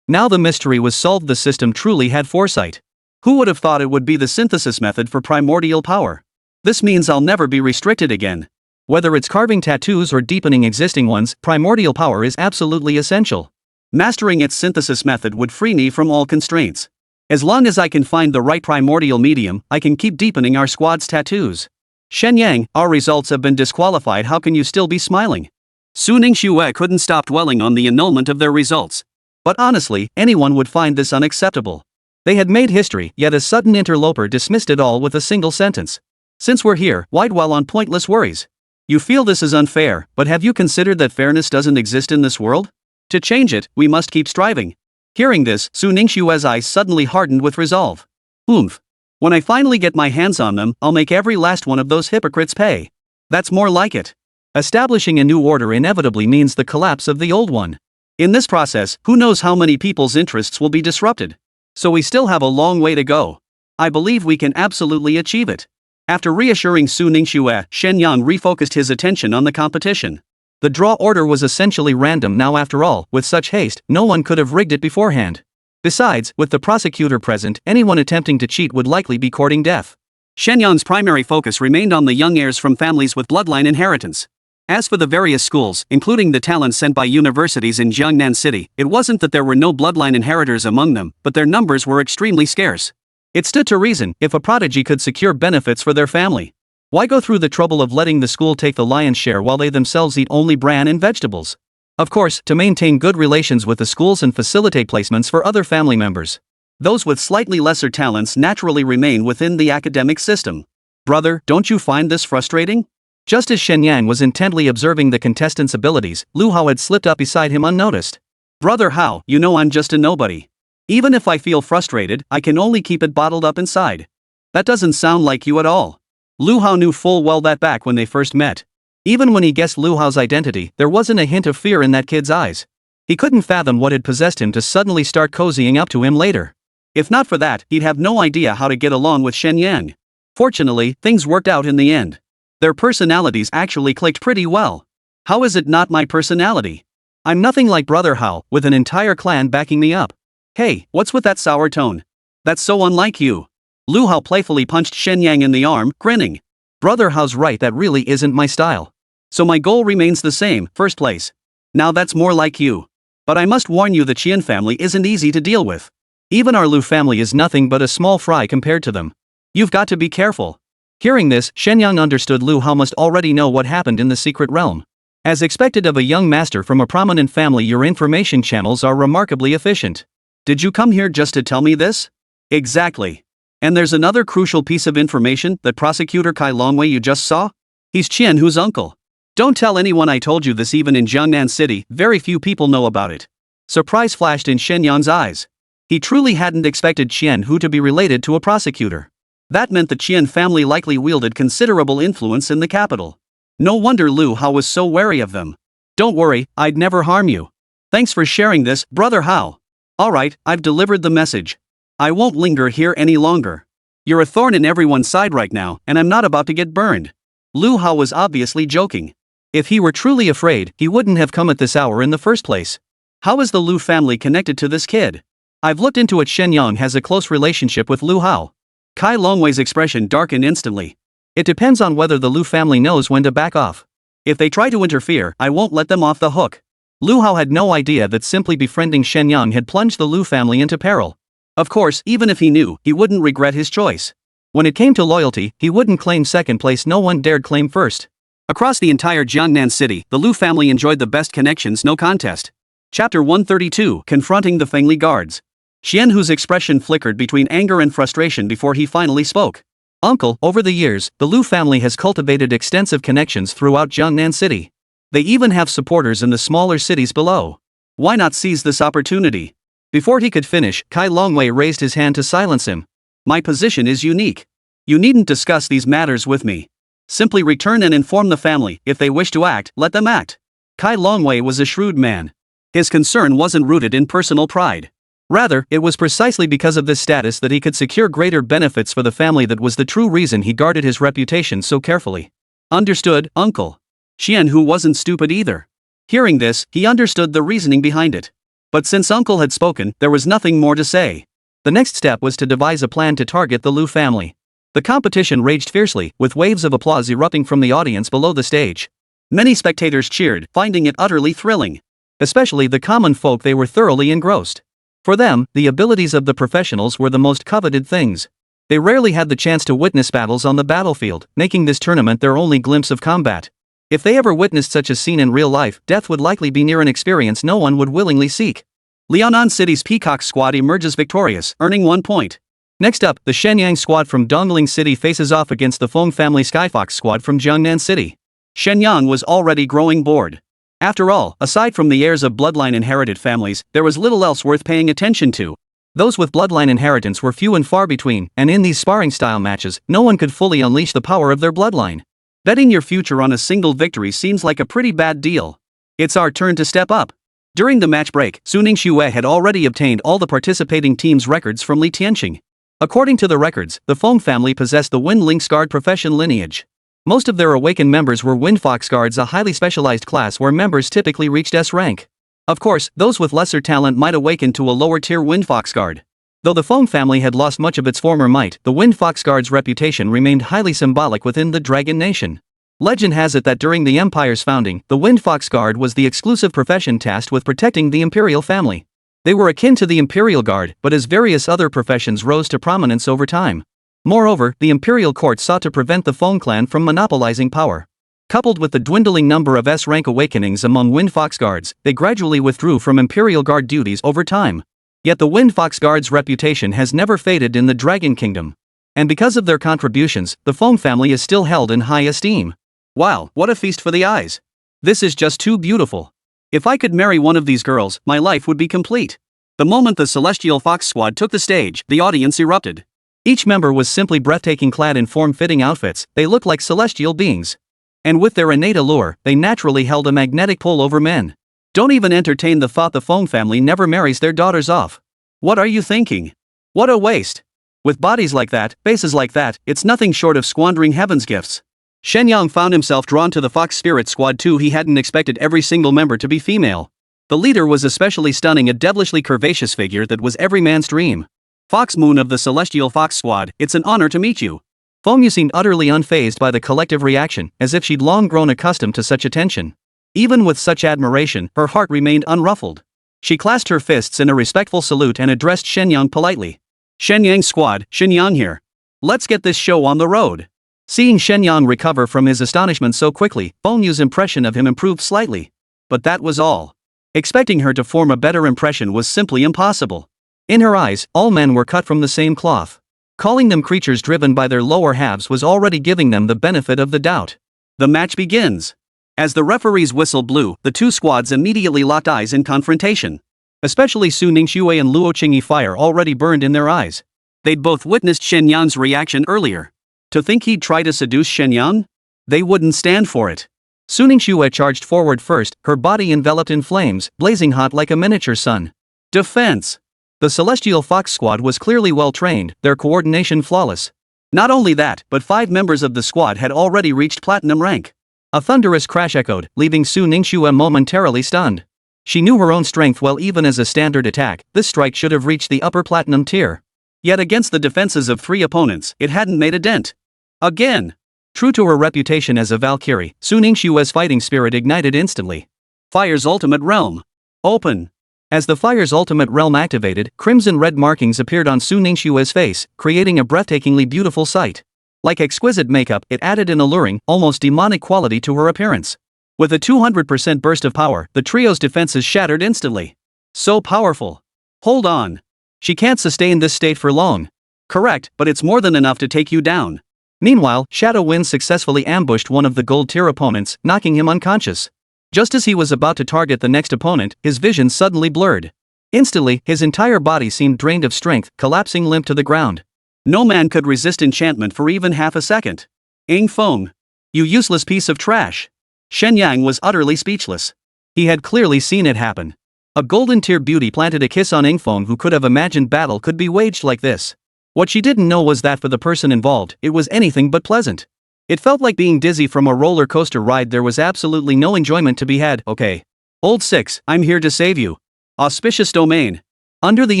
Speaker 2: Now the mystery was solved, the system truly had foresight. Who would have thought it would be the synthesis method for primordial power? This means I'll never be restricted again. Whether it's carving tattoos or deepening existing ones, primordial power is absolutely essential. Mastering its synthesis method would free me from all constraints. As long as I can find the right primordial medium, I can keep deepening our squad's tattoos. Shen Yang, our results have been disqualified, how can you still be smiling? Su Ningxue couldn't stop dwelling on the annulment of their results. But honestly, anyone would find this unacceptable. They had made history, yet a sudden interloper dismissed it all with a single sentence. Since we're here, why dwell on pointless worries? You feel this is unfair, but have you considered that fairness doesn't exist in this world? To change it, we must keep striving. Hearing this, Su Ningxue's eyes suddenly hardened with resolve. Oomph. When I finally get my hands on them, I'll make every last one of those hypocrites pay. That's more like it. Establishing a new order inevitably means the collapse of the old one. In this process, who knows how many people's interests will be disrupted. So we still have a long way to go. I believe we can absolutely achieve it. After reassuring Su Ningxue, Shen Yang refocused his attention on the competition. The draw order was essentially random now after all, with such haste, no one could have rigged it beforehand. Besides, with the prosecutor present, anyone attempting to cheat would likely be courting death. Shen Yang's primary focus remained on the young heirs from families with bloodline inheritance. As for the various schools, including the talents sent by universities in Jiangnan City, it wasn't that there were no bloodline inheritors among them, but their numbers were extremely scarce. It stood to reason, if a prodigy could secure benefits for their family, why go through the trouble of letting the school take the lion's share while they themselves eat only bran and vegetables? Of course, to maintain good relations with the schools and facilitate placements for other family members. Those with slightly lesser talents naturally remain within the academic system. Brother, don't you find this frustrating? Just as Shen Yang was intently observing the contestant's abilities, Lu Hao had slipped up beside him unnoticed. Brother Hao, you know I'm just a nobody. Even if I feel frustrated, I can only keep it bottled up inside. That doesn't sound like you at all. Lu Hao knew full well that back when they first met. Even when he guessed Lu Hao's identity, there wasn't a hint of fear in that kid's eyes. He couldn't fathom what had possessed him to suddenly start cozying up to him later. If not for that, he'd have no idea how to get along with Shen Yang. Fortunately, things worked out in the end. Their personalities actually clicked pretty well. How is it not my personality? I'm nothing like Brother Hao, with an entire clan backing me up. Hey, what's with that sour tone? That's so unlike you. Lu Hao playfully punched Shen Yang in the arm, grinning. Brother Hao's right, that really isn't my style. So my goal remains the same, first place. Now that's more like you. But I must warn you, the Qian family isn't easy to deal with. Even our Lu family is nothing but a small fry compared to them. You've got to be careful. Hearing this, Shen Yang understood Lu Hao must already know what happened in the secret realm. As expected of a young master from a prominent family, your information channels are remarkably efficient. Did you come here just to tell me this? Exactly. And there's another crucial piece of information, that prosecutor Kai Longwei you just saw? He's Qian Hu's uncle. Don't tell anyone I told you this. Even in Jiangnan City, very few people know about it. Surprise flashed in Shen Yang's eyes. He truly hadn't expected Qian Hu to be related to a prosecutor. That meant the Qian family likely wielded considerable influence in the capital. No wonder Lu Hao was so wary of them. Don't worry, I'd never harm you. Thanks for sharing this, Brother Hao. Alright, I've delivered the message. I won't linger here any longer. You're a thorn in everyone's side right now, and I'm not about to get burned. Lu Hao was obviously joking. If he were truly afraid, he wouldn't have come at this hour in the first place. How is the Lu family connected to this kid? I've looked into it. Shen Yang has a close relationship with Lu Hao. Kai Longwei's expression darkened instantly. It depends on whether the Lu family knows when to back off. If they try to interfere, I won't let them off the hook. Lu Hao had no idea that simply befriending Shen Yang had plunged the Lu family into peril. Of course, even if he knew, he wouldn't regret his choice. When it came to loyalty, he wouldn't claim second place. No one dared claim first. Across the entire Jiangnan City, the Lu family enjoyed the best connections, no contest. Chapter 132, Confronting the Fengli Guards. Qian Hu's expression flickered between anger and frustration before he finally spoke. Uncle, over the years, the Lu family has cultivated extensive connections throughout Jiangnan City. They even have supporters in the smaller cities below. Why not seize this opportunity? Before he could finish, Kai Longwei raised his hand to silence him. My position is unique. You needn't discuss these matters with me. Simply return and inform the family. If they wish to act, let them act. Kai Longwei was a shrewd man. His concern wasn't rooted in personal pride. Rather, it was precisely because of this status that he could secure greater benefits for the family that was the true reason he guarded his reputation so carefully. Understood, uncle. Qian Hu wasn't stupid either. Hearing this, he understood the reasoning behind it. But since uncle had spoken, there was nothing more to say. The next step was to devise a plan to target the Lu family. The competition raged fiercely, with waves of applause erupting from the audience below the stage. Many spectators cheered, finding it utterly thrilling. Especially the common folk, they were thoroughly engrossed. For them, the abilities of the professionals were the most coveted things. They rarely had the chance to witness battles on the battlefield, making this tournament their only glimpse of combat. If they ever witnessed such a scene in real life, death would likely be near, an experience no one would willingly seek. Liaonan City's Peacock squad emerges victorious, earning 1 point. Next up, the Shen Yang squad from Dongling City faces off against the Feng family Skyfox squad from Jiangnan City. Shen Yang was already growing bored. After all, aside from the heirs of bloodline-inherited families, there was little else worth paying attention to. Those with bloodline inheritance were few and far between, and in these sparring-style matches, no one could fully unleash the power of their bloodline. Betting your future on a single victory seems like a pretty bad deal. It's our turn to step up. During the match break, Su Ningxue had already obtained all the participating teams' records from Li Tianqing. According to the records, the Feng family possessed the Wind Lynx Guard profession lineage.
Speaker 1: Most of their awakened members were Wind Fox Guards, a highly specialized class where members typically reached S rank. Of course, those with lesser talent might awaken to a lower tier Wind Fox Guard. Though the Feng family had lost much of its former might, the Wind Fox Guard's reputation remained highly symbolic within the Dragon Nation. Legend has it that during the Empire's founding, the Wind Fox Guard was the exclusive profession tasked with protecting the Imperial family. They were akin to the Imperial Guard, but as various other professions rose to prominence over time. Moreover, the Imperial Court sought to prevent the Feng clan from monopolizing power. Coupled with the dwindling number of S-rank awakenings among Wind Fox Guards, they gradually withdrew from Imperial Guard duties over time. Yet the Wind Fox Guard's reputation has never faded in the Dragon Kingdom. And because of their contributions, the Feng family is still held in high esteem. Wow, what a feast for the eyes. This is just too beautiful. If I could marry one of these girls, my life would be complete. The moment the Celestial Fox Squad took the stage, the audience erupted. Each member was simply breathtaking, clad in form-fitting outfits. They looked like celestial beings. And with their innate allure, they naturally held a magnetic pull over men. Don't even entertain the thought the Feng family never marries their daughters off. What are you thinking? What a waste. With bodies like that, faces like that, it's nothing short of squandering heaven's gifts. Shen Yang found himself drawn to the Fox Spirit Squad too. He hadn't expected every single member to be female. The leader was especially stunning, a devilishly curvaceous figure that was every man's dream. Fox Moon of the Celestial Fox Squad, it's an honor to meet you. Feng seemed utterly unfazed by the collective reaction, as if she'd long grown accustomed to such attention. Even with such admiration, her heart remained unruffled. She clasped her fists in a respectful salute and addressed Shen Yang politely. Shen Yang Squad, Shen Yang here. Let's get this show on the road. Seeing Shen Yang recover from his astonishment so quickly, Feng's impression of him improved slightly. But that was all. Expecting her to form a better impression was simply impossible. In her eyes, all men were cut from the same cloth. Calling them creatures driven by their lower halves was already giving them the benefit of the doubt. The match begins. As the referee's whistle blew, the two squads immediately locked eyes in confrontation. Especially Su Ningxue and Luo Qingyi, fire already burned in their eyes. They'd both witnessed Shen Yang's reaction earlier. To think he'd try to seduce Shen Yang? They wouldn't stand for it. Su Ningxue charged forward first, her body enveloped in flames, blazing hot like a miniature sun. Defense. The Celestial Fox Squad was clearly well trained, their coordination flawless. Not only that, but 5 members of the squad had already reached platinum rank. A thunderous crash echoed, leaving Su Ningxue momentarily stunned. She knew her own strength well. Even as a standard attack, this strike should have reached the upper platinum tier. Yet against the defenses of 3 opponents, it hadn't made a dent. Again. True to her reputation as a Valkyrie, Su Ningxue's fighting spirit ignited instantly. Fire's Ultimate Realm. Open. As the Fire's Ultimate Realm activated, crimson-red markings appeared on Su Ningxue's face, creating a breathtakingly beautiful sight. Like exquisite makeup, it added an alluring, almost demonic quality to her appearance. With a 200% burst of power, the trio's defenses shattered instantly. So powerful. Hold on. She can't sustain this state for long. Correct, but it's more than enough to take you down. Meanwhile, Shadow Wind successfully ambushed one of the gold-tier opponents, knocking him unconscious. Just as he was about to target the next opponent, his vision suddenly blurred. Instantly, his entire body seemed drained of strength, collapsing limp to the ground. No man could resist enchantment for even half a second. Ing Feng. You useless piece of trash. Shen Yang was utterly speechless. He had clearly seen it happen. A golden-tier beauty planted a kiss on Ing Feng. Who could have imagined battle could be waged like this? What she didn't know was that for the person involved, it was anything but pleasant. It felt like being dizzy from a roller coaster ride. There was absolutely no enjoyment to be had. Okay. Old 6, I'm here to save you. Auspicious Domain. Under the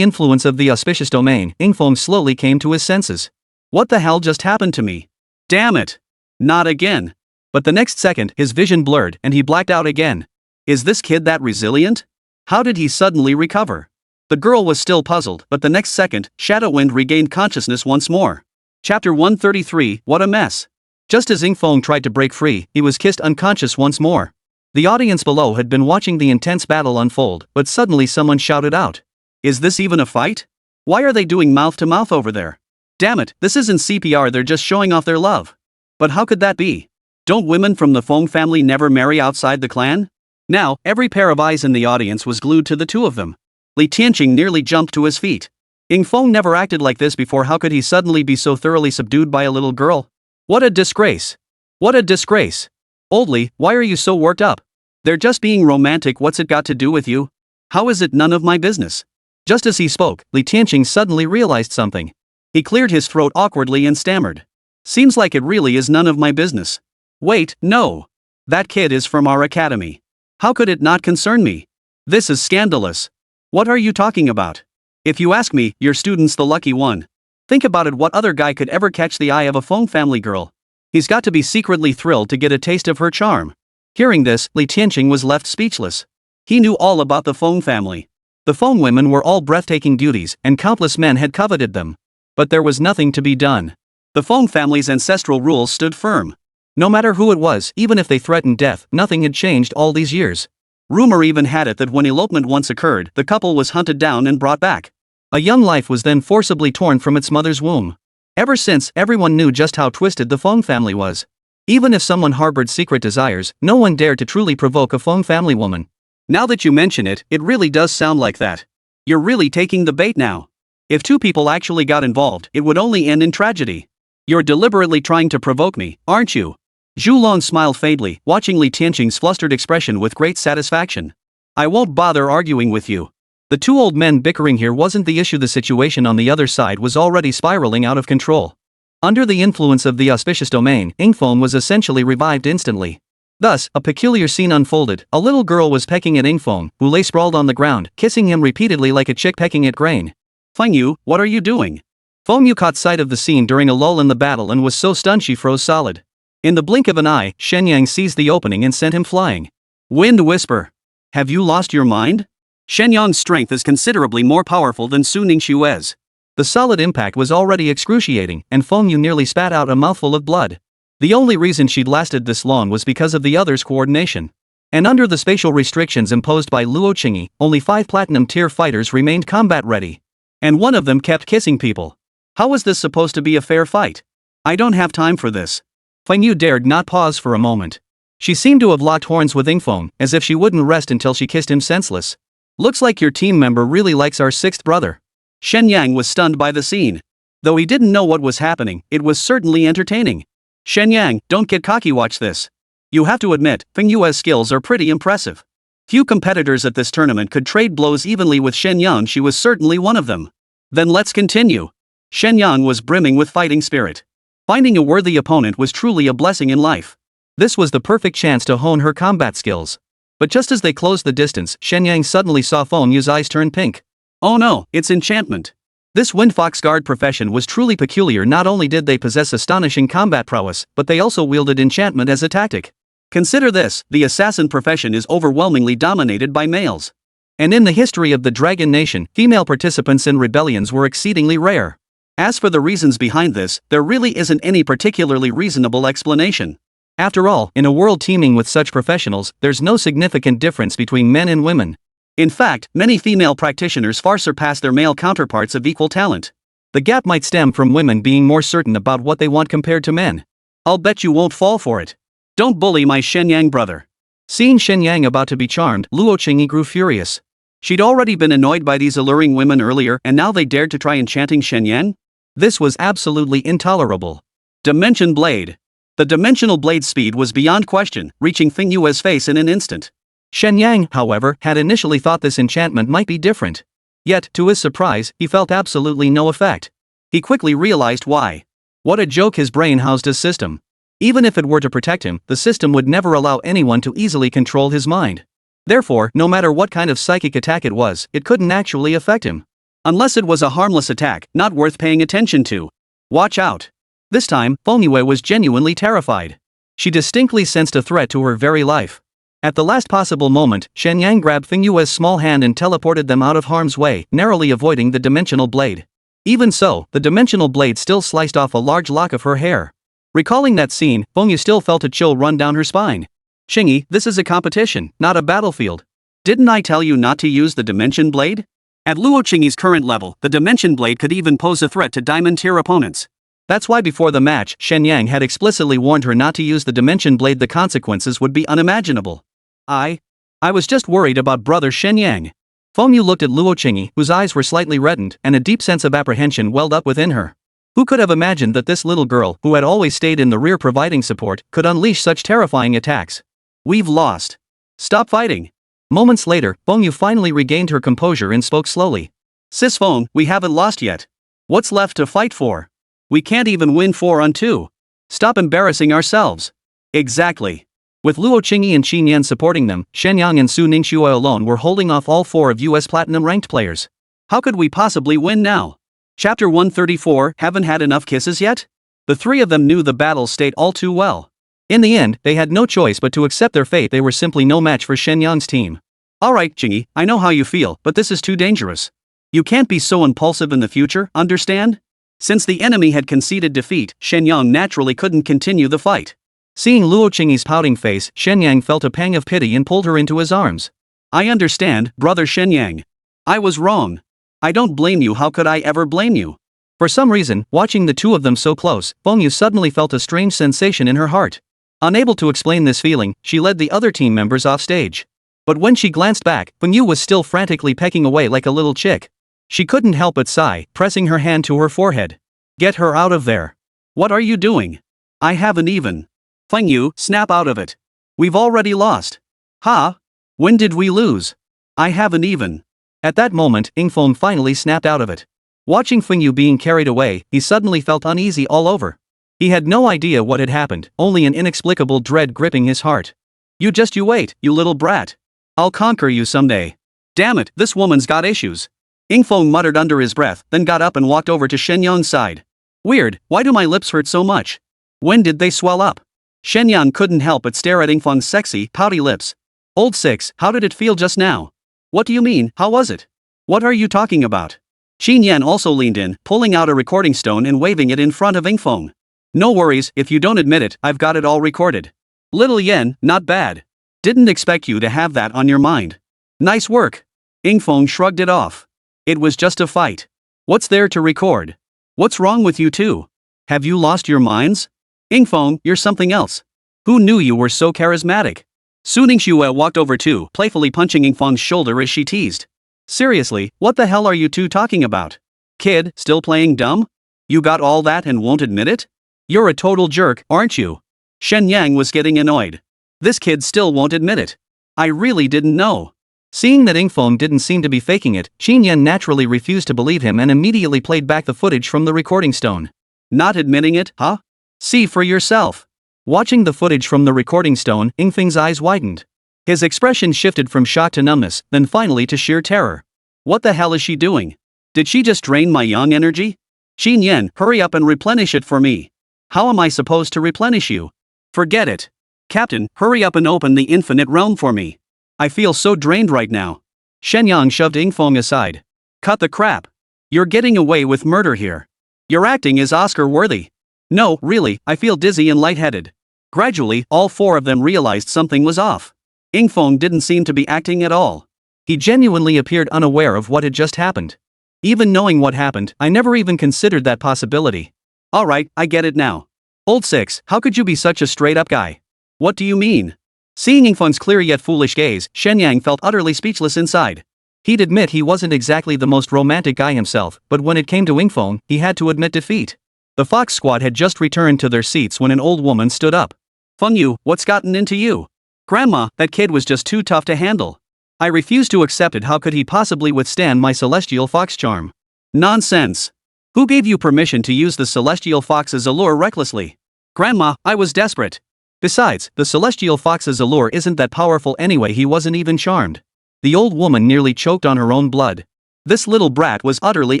Speaker 1: influence of the Auspicious Domain, Ing Feng slowly came to his senses. What the hell just happened to me? Damn it. Not again. But the next second, his vision blurred and he blacked out again. Is this kid that resilient? How did he suddenly recover? The girl was still puzzled, but the next second, Shadow Wind regained consciousness once more. Chapter 133, What a Mess. Just as Ing Feng tried to break free, he was kissed unconscious once more. The audience below had been watching the intense battle unfold, but suddenly someone shouted out. Is this even a fight? Why are they doing mouth-to-mouth over there? Damn it, this isn't CPR, they're just showing off their love. But how could that be? Don't women from the Feng family never marry outside the clan? Now, every pair of eyes in the audience was glued to the two of them. Li Tianqing nearly jumped to his feet. Ing Feng never acted like this before. How could he suddenly be so thoroughly subdued by a little girl? What a disgrace. What a disgrace. Old Li, why are you so worked up? They're just being romantic. What's it got to do with you? How is it none of my business? Just as he spoke, Li Tianqing suddenly realized something. He cleared his throat awkwardly and stammered. Seems like it really is none of my business.
Speaker 2: Wait, no. That kid is from our academy. How could it not concern me? This is scandalous. What are you talking about? If you ask me, your student's the lucky one. Think about it, what other guy could ever catch the eye of a Feng family girl? He's got to be secretly thrilled to get a taste of her charm. Hearing this, Li Tianqing was left speechless. He knew all about the Feng family. The Feng women were all breathtaking beauties, and countless men had coveted them. But there was nothing to be done. The Feng family's ancestral rules stood firm. No matter who it was, even if they threatened death, nothing had changed all these years. Rumor even had it that when elopement once occurred, the couple was hunted down and brought back. A young life was then forcibly torn from its mother's womb. Ever since, everyone knew just how twisted the Feng family was. Even if someone harbored secret desires, no one dared to truly provoke a Feng family woman. Now that you mention it, it really does sound like that. You're really taking the bait now. If two people actually got involved, it would only end in tragedy. You're deliberately trying to provoke me, aren't you? Zhu Long smiled faintly, watching Li Tianqing's flustered expression with great satisfaction. I won't bother arguing with you. The two old men bickering here wasn't the issue. The situation on the other side was already spiraling out of control. Under the influence of the auspicious domain, Ingfeng was essentially revived instantly. Thus, a peculiar scene unfolded. A little girl was pecking at Ingfeng, who lay sprawled on the ground, kissing him repeatedly like a chick pecking at grain. Feng Yu, what are you doing? Feng Yu caught sight of the scene during a lull in the battle and was so stunned she froze solid. In the blink of an eye, Shen Yang seized the opening and sent him flying. Wind whisper. Have you lost your mind? Shen Yang's strength is considerably more powerful than Su Ningxue's. The solid impact was already excruciating, and Feng Yu nearly spat out a mouthful of blood. The only reason she'd lasted this long was because of the others' coordination. And under the spatial restrictions imposed by Luo Qingyi, only 5 platinum tier fighters remained combat ready. And one of them kept kissing people. How was this supposed to be a fair fight? I don't have time for this. Feng Yu dared not pause for a moment. She seemed to have locked horns with Ingfeng, as if she wouldn't rest until she kissed him senseless. Looks like your team member really likes our 6th brother. Shen Yang was stunned by the scene. Though he didn't know what was happening, it was certainly entertaining. Shen Yang, don't get cocky, watch this. You have to admit, Feng Yu's skills are pretty impressive. Few competitors at this tournament could trade blows evenly with Shen Yang. She was certainly one of them. Then let's continue. Shen Yang was brimming with fighting spirit. Finding a worthy opponent was truly a blessing in life. This was the perfect chance to hone her combat skills. But just as they closed the distance, Shen Yang suddenly saw Feng Yu's eyes turn pink. Oh no, it's enchantment. This Windfox Guard profession was truly peculiar. Not only did they possess astonishing combat prowess, but they also wielded enchantment as a tactic. Consider this, the assassin profession is overwhelmingly dominated by males. And in the history of the Dragon Nation, female participants in rebellions were exceedingly rare. As for the reasons behind this, there really isn't any particularly reasonable explanation. After all, in a world teeming with such professionals, there's no significant difference between men and women. In fact, many female practitioners far surpass their male counterparts of equal talent. The gap might stem from women being more certain about what they want compared to men. I'll bet you won't fall for it. Don't bully my Shen Yang brother. Seeing Shen Yang about to be charmed, Luo Qingyi grew furious. She'd already been annoyed by these alluring women earlier, and now they dared to try enchanting Shen Yang? This was absolutely intolerable. Dimension Blade. The dimensional blade's speed was beyond question, reaching Feng Yu's face in an instant. Shen Yang, however, had initially thought this enchantment might be different. Yet, to his surprise, he felt absolutely no effect. He quickly realized why. What a joke his brain housed a system. Even if it were to protect him, the system would never allow anyone to easily control his mind. Therefore, no matter what kind of psychic attack it was, it couldn't actually affect him. Unless it was a harmless attack, not worth paying attention to. Watch out. This time, Feng Yue was genuinely terrified. She distinctly sensed a threat to her very life. At the last possible moment, Shen Yang grabbed Feng Yue's small hand and teleported them out of harm's way, narrowly avoiding the dimensional blade. Even so, the dimensional blade still sliced off a large lock of her hair. Recalling that scene, Feng Yu still felt a chill run down her spine. Qingyi, this is a competition, not a battlefield. Didn't I tell you not to use the dimension blade? At Luo Qingyi's current level, the dimension blade could even pose a threat to diamond tier opponents. That's why before the match, Shen Yang had explicitly warned her not to use the dimension blade. The consequences would be unimaginable. I was just worried about brother Shen Yang. Feng Yu looked at Luo Qingyi, whose eyes were slightly reddened, and a deep sense of apprehension welled up within her. Who could have imagined that this little girl, who had always stayed in the rear providing support, could unleash such terrifying attacks? We've lost. Stop fighting. Moments later, Feng Yu finally regained her composure and spoke slowly. Sis Feng, we haven't lost yet. What's left to fight for? We can't even win 4-on-2. Stop embarrassing ourselves. Exactly. With Luo Qingyi and Qin Yan supporting them, Shen Yang and Su Ningxue alone were holding off all 4 of US Platinum ranked players. How could we possibly win now? Chapter 134, haven't had enough kisses yet? The 3 of them knew the battle state all too well. In the end, they had no choice but to accept their fate. They were simply no match for Shen Yang's team. Alright, Qingyi, I know how you feel, but this is too dangerous. You can't be so impulsive in the future, understand? Since the enemy had conceded defeat, Shen Yang naturally couldn't continue the fight. Seeing Luo Qingyi's pouting face, Shen Yang felt a pang of pity and pulled her into his arms. I understand, brother Shen Yang. I was wrong. I don't blame you. How could I ever blame you? For some reason, watching the 2 of them so close, Fengyu suddenly felt a strange sensation in her heart. Unable to explain this feeling, she led the other team members off stage. But when she glanced back, Fengyu was still frantically pecking away like a little chick. She couldn't help but sigh, pressing her hand to her forehead. Get her out of there. What are you doing? I haven't even. Fengyu, snap out of it. We've already lost. Ha? When did we lose? I haven't even. At that moment, Yingfeng finally snapped out of it. Watching Fengyu being carried away, he suddenly felt uneasy all over. He had no idea what had happened, only an inexplicable dread gripping his heart. You wait, you little brat. I'll conquer you someday. Damn it, this woman's got issues. Yingfeng muttered under his breath, then got up and walked over to Shen Yang's side. Weird, why do my lips hurt so much? When did they swell up? Shen Yang couldn't help but stare at Yingfeng's sexy, pouty lips. Old Six, how did it feel just now? What do you mean, how was it? What are you talking about? Qin Yan also leaned in, pulling out a recording stone and waving it in front of Yingfeng. No worries, if you don't admit it, I've got it all recorded. Little Yen, not bad. Didn't expect you to have that on your mind. Nice work. Yingfeng shrugged it off. It was just a fight. What's there to record? What's wrong with you two? Have you lost your minds? Yingfeng, you're something else. Who knew you were so charismatic? Su Ningxue walked over too, playfully punching Yingfeng's shoulder as she teased. Seriously, what the hell are you two talking about? Kid, still playing dumb? You got all that and won't admit it? You're a total jerk, aren't you? Shen Yang was getting annoyed. This kid still won't admit it. I really didn't know. Seeing that Yingfeng didn't seem to be faking it, Qin Yan naturally refused to believe him and immediately played back the footage from the recording stone. Not admitting it, huh? See for yourself. Watching the footage from the recording stone, Yingfeng's eyes widened. His expression shifted from shock to numbness, then finally to sheer terror. What the hell is she doing? Did she just drain my yang energy? Qin Yan, hurry up and replenish it for me. How am I supposed to replenish you? Forget it. Captain, hurry up and open the infinite realm for me. I feel so drained right now. Shen Yang shoved Yingfeng aside. Cut the crap. You're getting away with murder here. Your acting is Oscar-worthy. No, really, I feel dizzy and lightheaded. Gradually, all 4 of them realized something was off. Yingfeng didn't seem to be acting at all. He genuinely appeared unaware of what had just happened. Even knowing what happened, I never even considered that possibility. Alright, I get it now. Old Six, how could you be such a straight-up guy? What do you mean? Seeing Yingfeng's clear yet foolish gaze, Shen Yang felt utterly speechless inside. He'd admit he wasn't exactly the most romantic guy himself, but when it came to Yingfeng, he had to admit defeat. The Fox Squad had just returned to their seats when an old woman stood up. Fengyu, what's gotten into you? Grandma, that kid was just too tough to handle. I refuse to accept it. How could he possibly withstand my celestial fox charm? Nonsense. Who gave you permission to use the celestial fox's allure recklessly? Grandma, I was desperate. Besides, the celestial fox's allure isn't that powerful anyway. He wasn't even charmed. The old woman nearly choked on her own blood. This little brat was utterly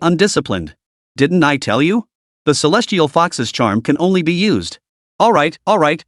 Speaker 2: undisciplined. Didn't I tell you? The celestial fox's charm can only be used. Alright,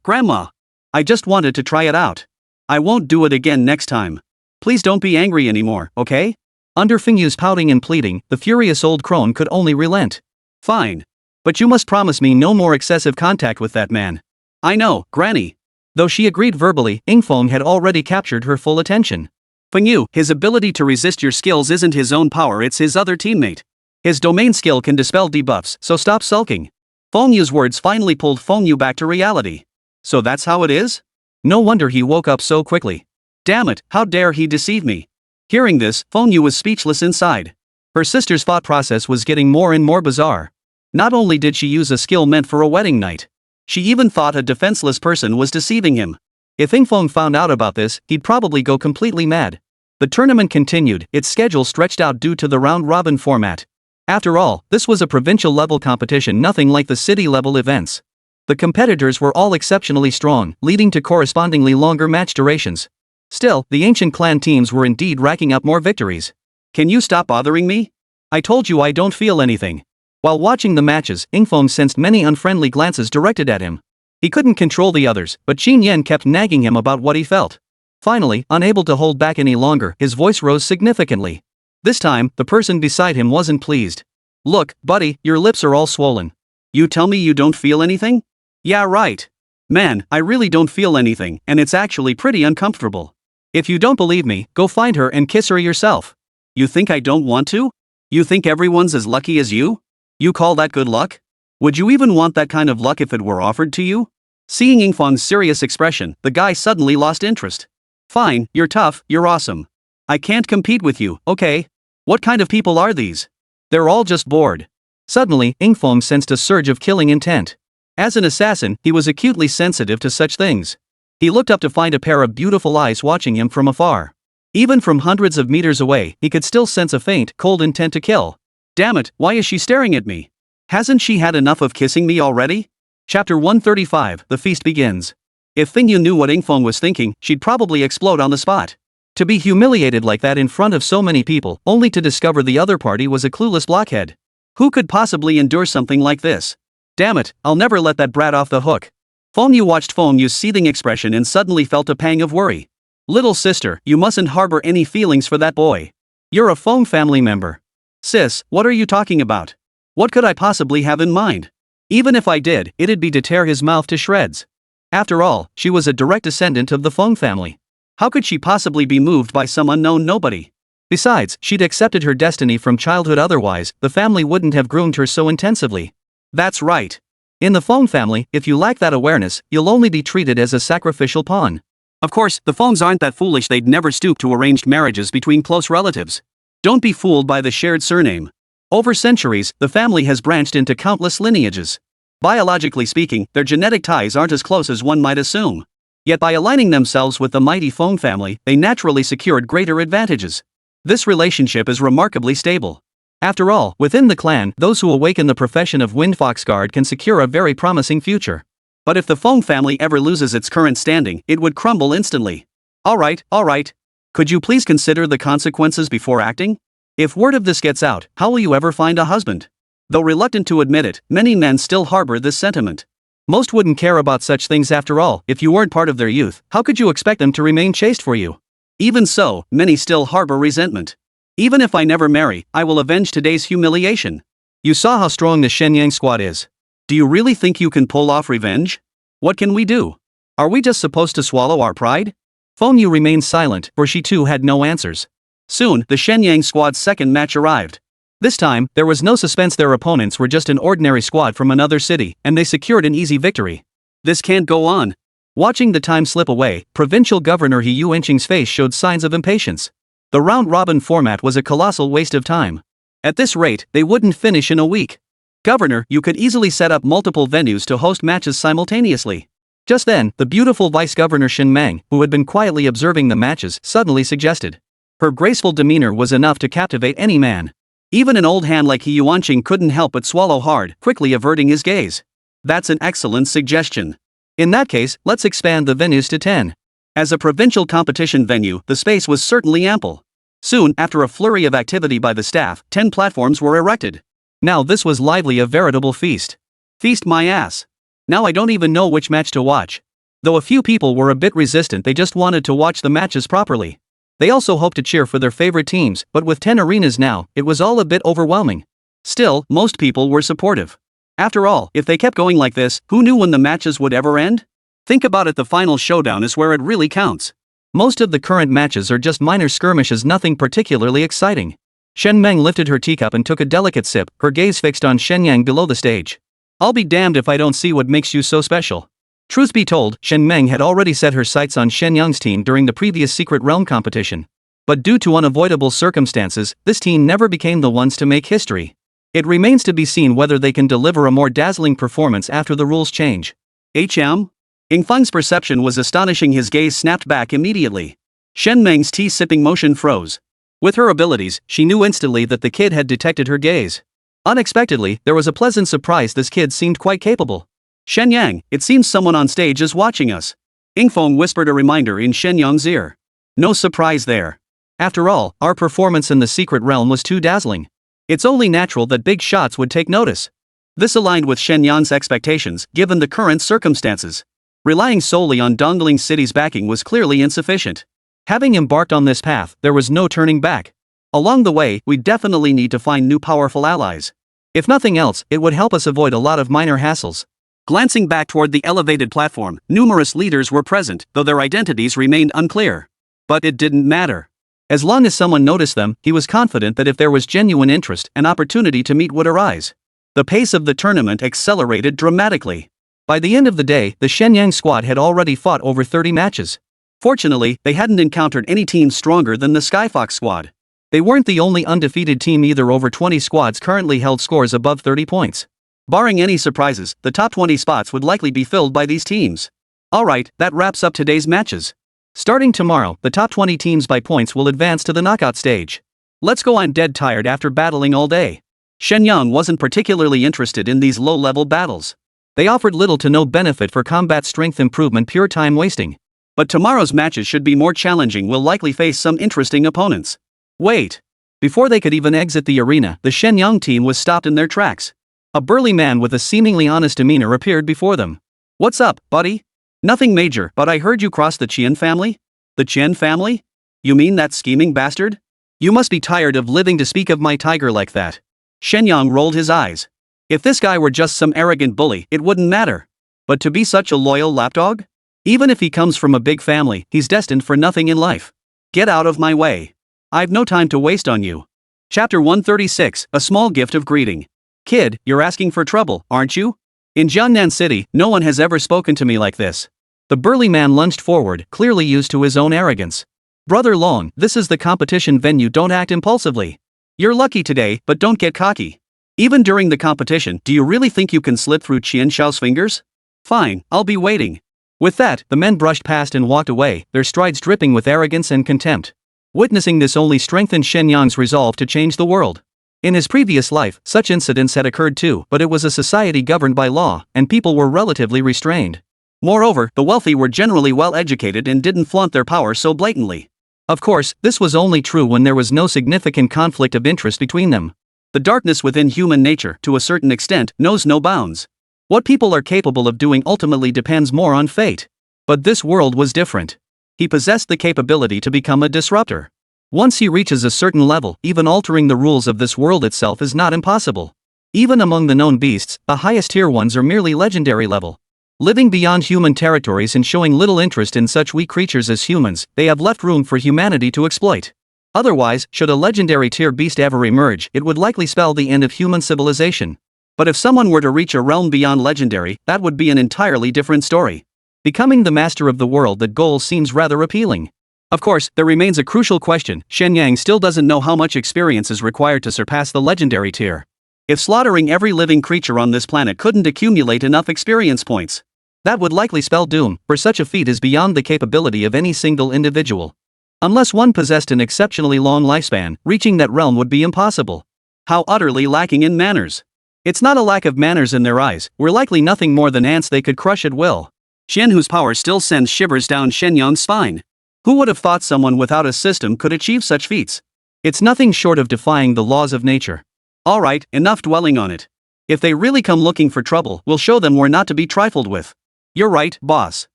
Speaker 2: Grandma. I just wanted to try it out. I won't do it again next time. Please don't be angry anymore, okay? Under Fengyu's pouting and pleading, the furious old crone could only relent. Fine. But you must promise me no more excessive contact with that man. I know, Granny. Though she agreed verbally, Yingfeng had already captured her full attention. Fengyu, his ability to resist your skills isn't his own power, it's his other teammate. His domain skill can dispel debuffs, so stop sulking. Fengyu's words finally pulled Fengyu back to reality. So that's how it is? No wonder he woke up so quickly. Damn it, how dare he deceive me? Hearing this, Fengyu was speechless inside. Her sister's thought process was getting more and more bizarre. Not only did she use a skill meant for a wedding night, she even thought a defenseless person was deceiving him. If Yingfeng found out about this, he'd probably go completely mad. The tournament continued, its schedule stretched out due to the round-robin format. After all, this was a provincial-level competition, nothing like the city-level events.
Speaker 1: The competitors were all exceptionally strong, leading to correspondingly longer match durations. Still, the ancient clan teams were indeed racking up more victories.
Speaker 2: Can you stop bothering me?
Speaker 1: I told you I don't feel anything. While watching the matches, Ingfeng sensed many unfriendly glances directed at him. He couldn't control the others, but Qin Yan kept nagging him about what he felt. Finally, unable to hold back any longer, his voice rose significantly. This time, the person beside him wasn't pleased. Look, buddy, your lips are all swollen.
Speaker 2: You tell me you don't feel anything?
Speaker 1: Yeah, right.
Speaker 2: Man, I really don't feel anything, and it's actually pretty uncomfortable.
Speaker 1: If you don't believe me, go find her and kiss her yourself.
Speaker 2: You think I don't want to? You think everyone's as lucky as you? You call that good luck? Would you even want that kind of luck if it were offered to you? Seeing Ingfeng's serious expression, the guy suddenly lost interest. Fine, you're tough, you're awesome. I can't compete with you, okay? What kind of people are these?
Speaker 1: They're all just bored. Suddenly, Ingfeng sensed a surge of killing intent. As an assassin, he was acutely sensitive to such things. He looked up to find a pair of beautiful eyes watching him from afar. Even from hundreds of meters away, he could still sense a faint, cold intent to kill.
Speaker 2: Damn it, why is she staring at me? Hasn't she had enough of kissing me already?
Speaker 1: Chapter 135, The Feast Begins.
Speaker 2: If Fingyu knew what Ingfeng was thinking, she'd probably explode on the spot.
Speaker 1: To be humiliated like that in front of so many people, only to discover the other party was a clueless blockhead.
Speaker 2: Who could possibly endure something like this?
Speaker 1: Damn it, I'll never let that brat off the hook.
Speaker 2: Fengyu watched Fengyu's seething expression and suddenly felt a pang of worry. Little sister, you mustn't harbor any feelings for that boy.
Speaker 1: You're a Feng family member.
Speaker 2: Sis, what are you talking about? What could I possibly have in mind?
Speaker 1: Even if I did, it'd be to tear his mouth to shreds. After all, she was a direct descendant of the Feng family.
Speaker 2: How could she possibly be moved by some unknown nobody?
Speaker 1: Besides, she'd accepted her destiny from childhood, otherwise, the family wouldn't have groomed her so intensively.
Speaker 2: That's right.
Speaker 1: In the Feng family, if you lack that awareness, you'll only be treated as a sacrificial pawn.
Speaker 2: Of course, the Fengs aren't that foolish, they'd never stoop to arranged marriages between close relatives. Don't be fooled by the shared surname. Over centuries, the family has branched into countless lineages. Biologically speaking, their genetic ties aren't as close as one might assume. Yet by aligning themselves with the mighty Feng family, they naturally secured greater advantages. This relationship is remarkably stable. After all, within the clan, those who awaken the profession of Wind Fox Guard can secure a very promising future. But if the Feng family ever loses its current standing, it would crumble instantly. Alright. Could you please consider the consequences before acting? If word of this gets out, how will you ever find a husband? Though reluctant to admit it, many men still harbor this sentiment. Most wouldn't care about such things after all. If you weren't part of their youth, how could you expect them to remain chaste for you? Even so, many still harbor resentment. Even if I never marry, I will avenge today's humiliation. You saw how strong the Shen Yang squad is. Do you really think you can pull off revenge? What can we do? Are we just supposed to swallow our pride? Fengyu remained silent, for she too had no answers. Soon, the Shen Yang squad's second match arrived. This time, there was no suspense. Their opponents were just an ordinary squad from another city, and they secured an easy victory. This can't go on. Watching the time slip away, Provincial Governor He Yuanqing's face showed signs of impatience. The round-robin format was a colossal waste of time. At this rate, they wouldn't finish in a week. Governor, you could easily set up multiple venues to host matches simultaneously. Just then, the beautiful Vice-Governor Shen Yang, who had been quietly observing the matches, suddenly suggested. Her graceful demeanor was enough to captivate any man. Even an old hand like He Yuanqing couldn't help but swallow hard, quickly averting his gaze. That's an excellent suggestion. In that case, let's expand the venues to 10. As a provincial competition venue, the space was certainly ample. Soon, after a flurry of activity by the staff, 10 platforms were erected. Now this was lively, a veritable feast. Feast my ass. Now I don't even know which match to watch. Though a few people were a bit resistant, they just wanted to watch the matches properly. They also hoped to cheer for their favorite teams, but with 10 arenas now, it was all a bit overwhelming. Still, most people were supportive. After all, if they kept going like this, who knew when the matches would ever end? Think about it, the final showdown is where it really counts. Most of the current matches are just minor skirmishes, nothing particularly exciting. Shen Meng lifted her teacup and took a delicate sip, her gaze fixed on Shen Yang below the stage. I'll be damned if I don't see what makes you so special. Truth be told, Shen Meng had already set her sights on Shen Yang's team during the previous Secret Realm competition. But due to unavoidable circumstances, this team never became the ones to make history. It remains to be seen whether they can deliver a more dazzling performance after the rules change. Ingfeng's perception was astonishing, his gaze snapped back immediately. Shen Meng's tea-sipping motion froze. With her abilities, she knew instantly that the kid had detected her gaze. Unexpectedly, there was a pleasant surprise. This kid seemed quite capable. Shen Yang, it seems someone on stage is watching us. Yingfeng whispered a reminder in Shen Yang's ear. No surprise there. After all, our performance in the secret realm was too dazzling. It's only natural that big shots would take notice. This aligned with Shen Yang's expectations, given the current circumstances. Relying solely on Dongling City's backing was clearly insufficient. Having embarked on this path, there was no turning back. Along the way, we definitely need to find new powerful allies. If nothing else, it would help us avoid a lot of minor hassles. Glancing back toward the elevated platform, numerous leaders were present, though their identities remained unclear. But it didn't matter. As long as someone noticed them, he was confident that if there was genuine interest, an opportunity to meet would arise. The pace of the tournament accelerated dramatically. By the end of the day, the Shen Yang squad had already fought over 30 matches. Fortunately, they hadn't encountered any teams stronger than the Skyfox squad. They weren't the only undefeated team either. Over 20 squads currently held scores above 30 points. Barring any surprises, the top 20 spots would likely be filled by these teams. Alright, that wraps up today's matches. Starting tomorrow, the top 20 teams by points will advance to the knockout stage. Let's go. I'm dead tired after battling all day. Shen Yang wasn't particularly interested in these low-level battles. They offered little to no benefit for combat strength improvement, pure time wasting. But tomorrow's matches should be more challenging. We'll likely face some interesting opponents. Wait. Before they could even exit the arena, the Shen Yang team was stopped in their tracks. A burly man with a seemingly honest demeanor appeared before them. What's up, buddy? Nothing major, but I heard you crossed the Qian family? The Qian family? You mean that scheming bastard? You must be tired of living to speak of my tiger like that. Shen Yang rolled his eyes. If this guy were just some arrogant bully, it wouldn't matter. But to be such a loyal lapdog? Even if he comes from a big family, he's destined for nothing in life. Get out of my way. I've no time to waste on you. Chapter 136, A Small Gift of Greeting. Kid, you're asking for trouble, aren't you? In Jiangnan City, no one has ever spoken to me like this. The burly man lunged forward, clearly used to his own arrogance. Brother Long, this is the competition venue. Don't act impulsively. You're lucky today, but don't get cocky. Even during the competition, do you really think you can slip through Qian Xiao's fingers? Fine, I'll be waiting. With that, the men brushed past and walked away, their strides dripping with arrogance and contempt. Witnessing this only strengthened Shen Yang's resolve to change the world. In his previous life, such incidents had occurred too, but it was a society governed by law, and people were relatively restrained. Moreover, the wealthy were generally well educated and didn't flaunt their power so blatantly. Of course, this was only true when there was no significant conflict of interest between them. The darkness within human nature, to a certain extent, knows no bounds. What people are capable of doing ultimately depends more on fate. But this world was different. He possessed the capability to become a disruptor. Once he reaches a certain level, even altering the rules of this world itself is not impossible. Even among the known beasts, the highest tier ones are merely legendary level. Living beyond human territories and showing little interest in such weak creatures as humans, they have left room for humanity to exploit. Otherwise, should a legendary tier beast ever emerge, it would likely spell the end of human civilization. But if someone were to reach a realm beyond legendary, that would be an entirely different story. Becoming the master of the world, that goal seems rather appealing. Of course, there remains a crucial question. Shen Yang still doesn't know how much experience is required to surpass the legendary tier. If slaughtering every living creature on this planet couldn't accumulate enough experience points, that would likely spell doom, for such a feat is beyond the capability of any single individual. Unless one possessed an exceptionally long lifespan, reaching that realm would be impossible. How utterly lacking in manners. It's not a lack of manners in their eyes, we're likely nothing more than ants they could crush at will. Qian, whose power still sends shivers down Shen Yang's spine. Who would have thought someone without a system could achieve such feats? It's nothing short of defying the laws of nature. Alright, enough dwelling on it. If they really come looking for trouble, we'll show them we're not to be trifled with. You're right, boss.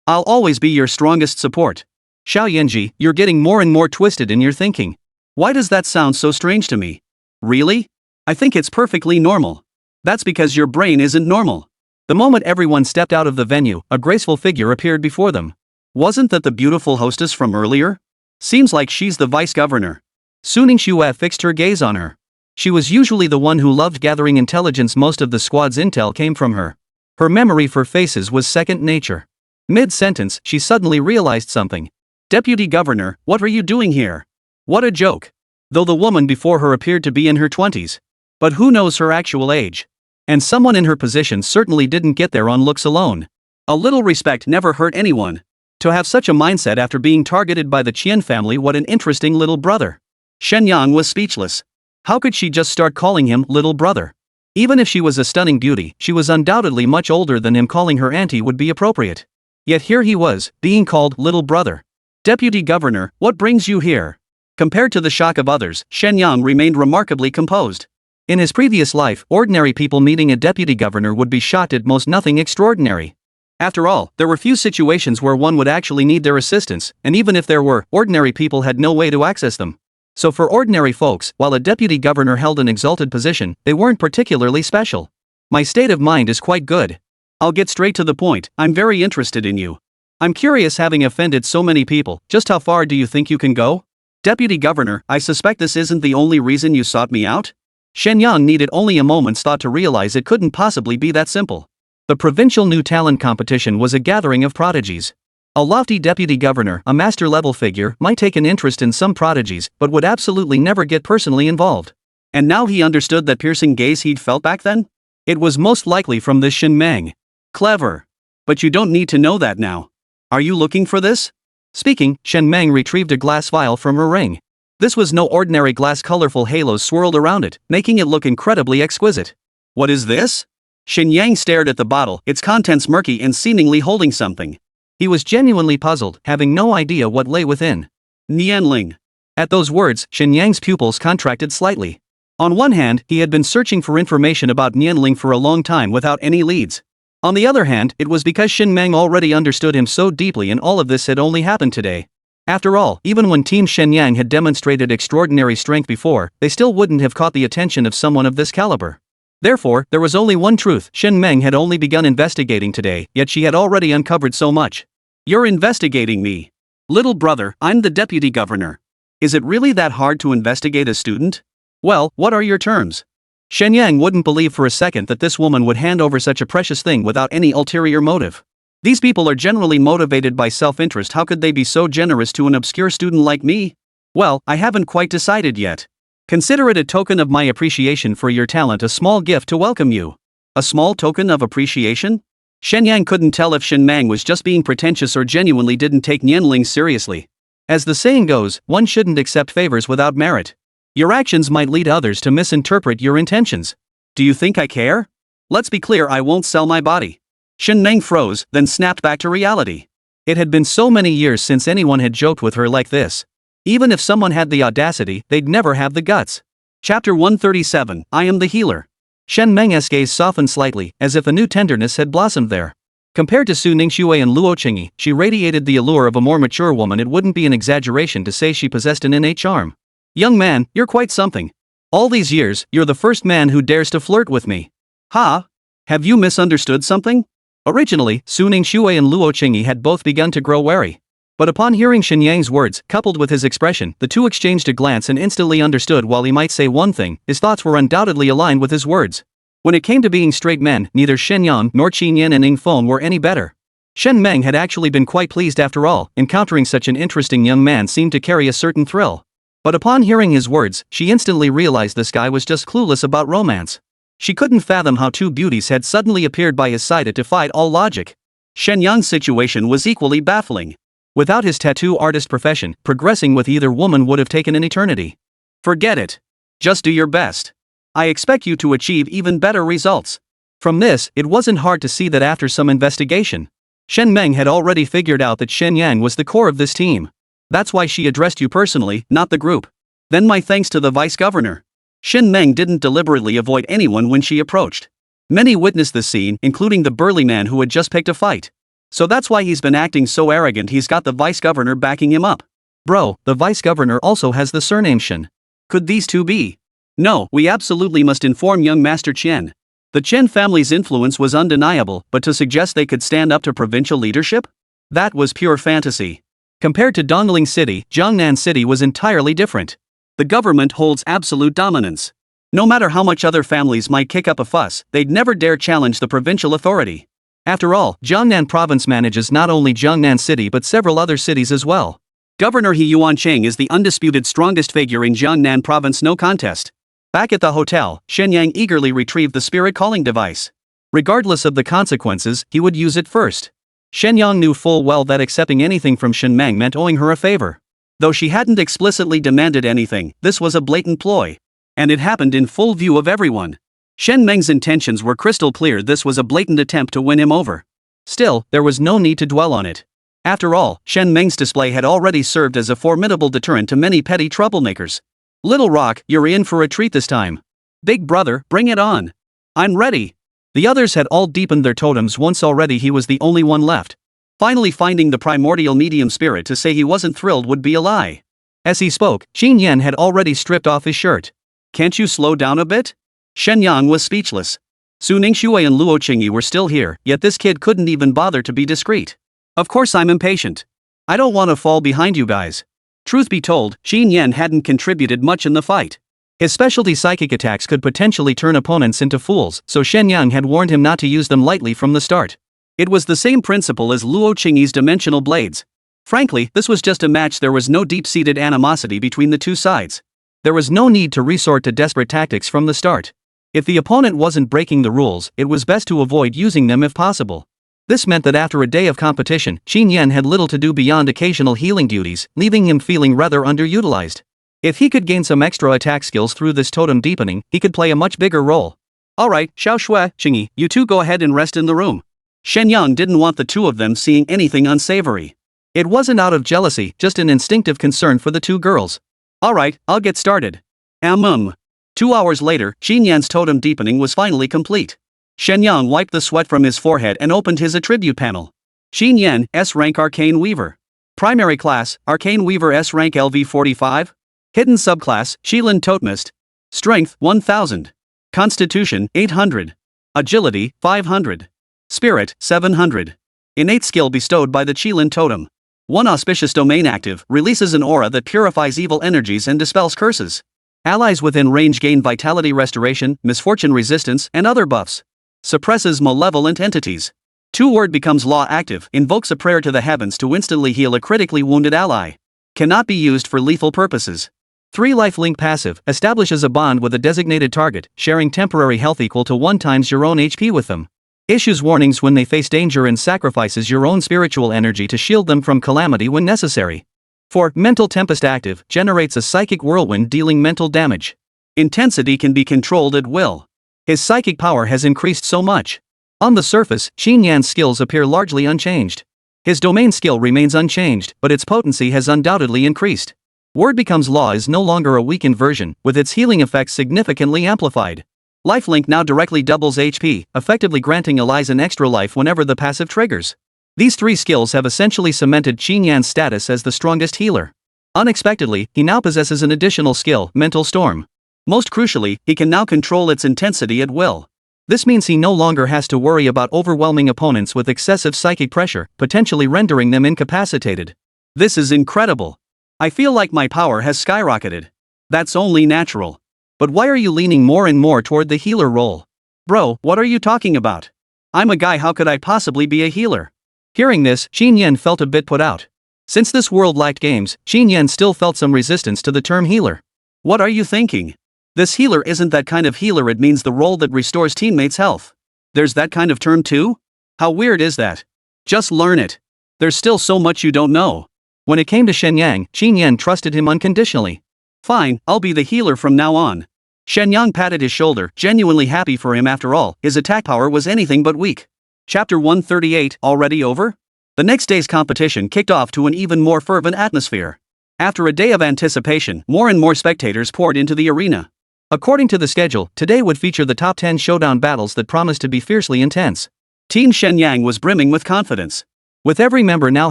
Speaker 2: I'll always be your strongest support. Xiao Yanji, you're getting more and more twisted in your thinking. Why does that sound so strange to me? Really? I think it's perfectly normal. That's because your brain isn't normal. The moment everyone stepped out of the venue, a graceful figure appeared before them. Wasn't that the beautiful hostess from earlier? Seems like she's the vice governor. Su Ningxue fixed her gaze on her. She was usually the one who loved gathering intelligence. Most of the squad's intel came from her. Her memory for faces was second nature. Mid-sentence, she suddenly realized something. Deputy Governor, what are you doing here? What a joke. Though the woman before her appeared to be in her 20s. But who knows her actual age? And someone in her position certainly didn't get there on looks alone. A little respect never hurt anyone. To have such a mindset after being targeted by the Qian family, what an interesting little brother. Shen Yang was speechless. How could she just start calling him little brother? Even if she was a stunning beauty, she was undoubtedly much older than him. Calling her auntie would be appropriate. Yet here he was, being called little brother. Deputy Governor, what brings you here? Compared to the shock of others, Shen Yang remained remarkably composed. In his previous life, ordinary people meeting a deputy governor would be shocked at most nothing extraordinary. After all, there were few situations where one would actually need their assistance, and even if there were, ordinary people had no way to access them. So for ordinary folks, while a deputy governor held an exalted position, they weren't particularly special. My state of mind is quite good. I'll get straight to the point. I'm very interested in you. I'm curious, having offended so many people, just how far do you think you can go? Deputy Governor, I suspect this isn't the only reason you sought me out? Shen Yang needed only a moment's thought to realize it couldn't possibly be that simple. The provincial new talent competition was a gathering of prodigies. A lofty deputy governor, a master-level figure, might take an interest in some prodigies, but would absolutely never get personally involved. And now he understood that piercing gaze he'd felt back then? It was most likely from this Shen Yang. Clever. But you don't need to know that now. Are you looking for this? Speaking, Shen Yang retrieved a glass vial from her ring. This was no ordinary glass. Colorful halos swirled around it, making it look incredibly exquisite. What is this? Shen Yang stared at the bottle, its contents murky and seemingly holding something. He was genuinely puzzled, having no idea what lay within. Nianling. At those words, Shen Yang's pupils contracted slightly. On one hand, he had been searching for information about Nianling for a long time without any leads. On the other hand, it was because Shen Yang already understood him so deeply, and all of this had only happened today. After all, even when Team Shen Yang had demonstrated extraordinary strength before, they still wouldn't have caught the attention of someone of this caliber. Therefore, there was only one truth: Shen Yang had only begun investigating today, yet she had already uncovered so much. You're investigating me. Little brother, I'm the deputy governor. Is it really that hard to investigate a student? Well, what are your terms? Shen Yang wouldn't believe for a second that this woman would hand over such a precious thing without any ulterior motive. These people are generally motivated by self-interest. How could they be so generous to an obscure student like me? Well, I haven't quite decided yet. Consider it a token of my appreciation for your talent, a small gift to welcome you. A small token of appreciation? Shen Yang couldn't tell if Shen Yang was just being pretentious or genuinely didn't take Nianling seriously. As the saying goes, one shouldn't accept favors without merit. Your actions might lead others to misinterpret your intentions. Do you think I care? Let's be clear, I won't sell my body. Shen Yang froze, then snapped back to reality. It had been so many years since anyone had joked with her like this. Even if someone had the audacity, they'd never have the guts. Chapter 137, I am the healer. Shen Yang's gaze softened slightly, as if a new tenderness had blossomed there. Compared to Su Ningxue and Luo Qingyi, she radiated the allure of a more mature woman. It wouldn't be an exaggeration to say she possessed an innate charm. Young man, you're quite something. All these years, you're the first man who dares to flirt with me. Ha? Have you misunderstood something? Originally, Su Ningxue and Luo Qingyi had both begun to grow wary. But upon hearing Shen Yang's words, coupled with his expression, the two exchanged a glance and instantly understood. While he might say one thing, his thoughts were undoubtedly aligned with his words. When it came to being straight men, neither Shen Yang nor Qin Yan and Ning Feng were any better. Shen Meng had actually been quite pleased after all. Encountering such an interesting young man seemed to carry a certain thrill. But upon hearing his words, she instantly realized this guy was just clueless about romance. She couldn't fathom how two beauties had suddenly appeared by his side. It defied all logic. Shen Yang's situation was equally baffling. Without his tattoo artist profession, progressing with either woman would have taken an eternity. Forget it. Just do your best. I expect you to achieve even better results. From this, it wasn't hard to see that after some investigation, Shen Meng had already figured out that Shen Yang was the core of this team. That's why she addressed you personally, not the group. Then my thanks to the vice governor. Shen Meng didn't deliberately avoid anyone when she approached. Many witnessed the scene, including the burly man who had just picked a fight. So that's why he's been acting so arrogant. He's got the vice governor backing him up. Bro, the vice governor also has the surname Shen. Could these two be? No, we absolutely must inform young Master Chen. The Chen family's influence was undeniable, but to suggest they could stand up to provincial leadership? That was pure fantasy. Compared to Dongling City, Jiangnan City was entirely different. The government holds absolute dominance. No matter how much other families might kick up a fuss, they'd never dare challenge the provincial authority. After all, Jiangnan Province manages not only Jiangnan City but several other cities as well. Governor He Yuancheng is the undisputed strongest figure in Jiangnan Province, no contest. Back at the hotel, Shen Yang eagerly retrieved the spirit calling device. Regardless of the consequences, he would use it first. Shen Yang knew full well that accepting anything from Shen Meng meant owing her a favor. Though she hadn't explicitly demanded anything, this was a blatant ploy. And it happened in full view of everyone. Shen Meng's intentions were crystal clear. This was a blatant attempt to win him over. Still, there was no need to dwell on it. After all, Shen Meng's display had already served as a formidable deterrent to many petty troublemakers. Little Rock, you're in for a treat this time. Big brother, bring it on. I'm ready. The others had all deepened their totems once already. He was the only one left. Finally finding the primordial medium spirit to say he wasn't thrilled would be a lie. As he spoke, Qin Yan had already stripped off his shirt. Can't you slow down a bit? Shen Yang was speechless. Su Ningxue and Luo Qingyi were still here, yet this kid couldn't even bother to be discreet. Of course I'm impatient. I don't want to fall behind you guys. Truth be told, Qin Yan hadn't contributed much in the fight. His specialty psychic attacks could potentially turn opponents into fools, so Shen Yang had warned him not to use them lightly from the start. It was the same principle as Luo Qingyi's dimensional blades. Frankly, this was just a match. There was no deep-seated animosity between the two sides. There was no need to resort to desperate tactics from the start. If the opponent wasn't breaking the rules, it was best to avoid using them if possible. This meant that after a day of competition, Qin Yan had little to do beyond occasional healing duties, leaving him feeling rather underutilized. If he could gain some extra attack skills through this totem deepening, he could play a much bigger role. Alright, Xiao Shui, Qingyi, you two go ahead and rest in the room. Shen Yang didn't want the two of them seeing anything unsavory. It wasn't out of jealousy, just an instinctive concern for the two girls. Alright, I'll get started. 2 hours later, Qin Yan's totem deepening was finally complete. Shen Yang wiped the sweat from his forehead and opened his attribute panel. Qin Yan, S-rank Arcane Weaver. Primary class, Arcane Weaver S-rank LV45. Hidden subclass, Shilin Totemist. Strength, 1000. Constitution, 800. Agility, 500. Spirit, 700. Innate skill bestowed by the Qilin Totem. One auspicious domain active, releases an aura that purifies evil energies and dispels curses. Allies within range gain vitality restoration, misfortune resistance, and other buffs. Suppresses malevolent entities. 2-word becomes law active, invokes a prayer to the heavens to instantly heal a critically wounded ally. Cannot be used for lethal purposes. 3 lifelink passive, establishes a bond with a designated target, sharing temporary health equal to 1 times your own HP with them. Issues warnings when they face danger and sacrifices your own spiritual energy to shield them from calamity when necessary. 4. Mental Tempest active, generates a psychic whirlwind dealing mental damage. Intensity can be controlled at will. His psychic power has increased so much. On the surface, Qin Yan's skills appear largely unchanged. His domain skill remains unchanged, but its potency has undoubtedly increased. Word becomes law is no longer a weakened version, with its healing effects significantly amplified. Lifelink now directly doubles HP, effectively granting allies an extra life whenever the passive triggers. These 3 skills have essentially cemented Qin Yan's status as the strongest healer. Unexpectedly, he now possesses an additional skill, Mental Storm. Most crucially, he can now control its intensity at will. This means he no longer has to worry about overwhelming opponents with excessive psychic pressure, potentially rendering them incapacitated. This is incredible. I feel like my power has skyrocketed. That's only natural. But why are you leaning more and more toward the healer role? Bro, what are you talking about? I'm a guy, how could I possibly be a healer? Hearing this, Qin Yan felt a bit put out. Since this world lacked games, Qin Yan still felt some resistance to the term healer. What are you thinking? This healer isn't that kind of healer, it means the role that restores teammates' health. There's that kind of term too? How weird is that? Just learn it. There's still so much you don't know. When it came to Shen Yang, Qin Yan trusted him unconditionally. Fine, I'll be the healer from now on. Shen Yang patted his shoulder, genuinely happy for him. After all, his attack power was anything but weak. Chapter 138, already over? The next day's competition kicked off to an even more fervent atmosphere. After a day of anticipation, more and more spectators poured into the arena. According to the schedule, today would feature the top 10 showdown battles that promised to be fiercely intense. Team Shen Yang was brimming with confidence. With every member now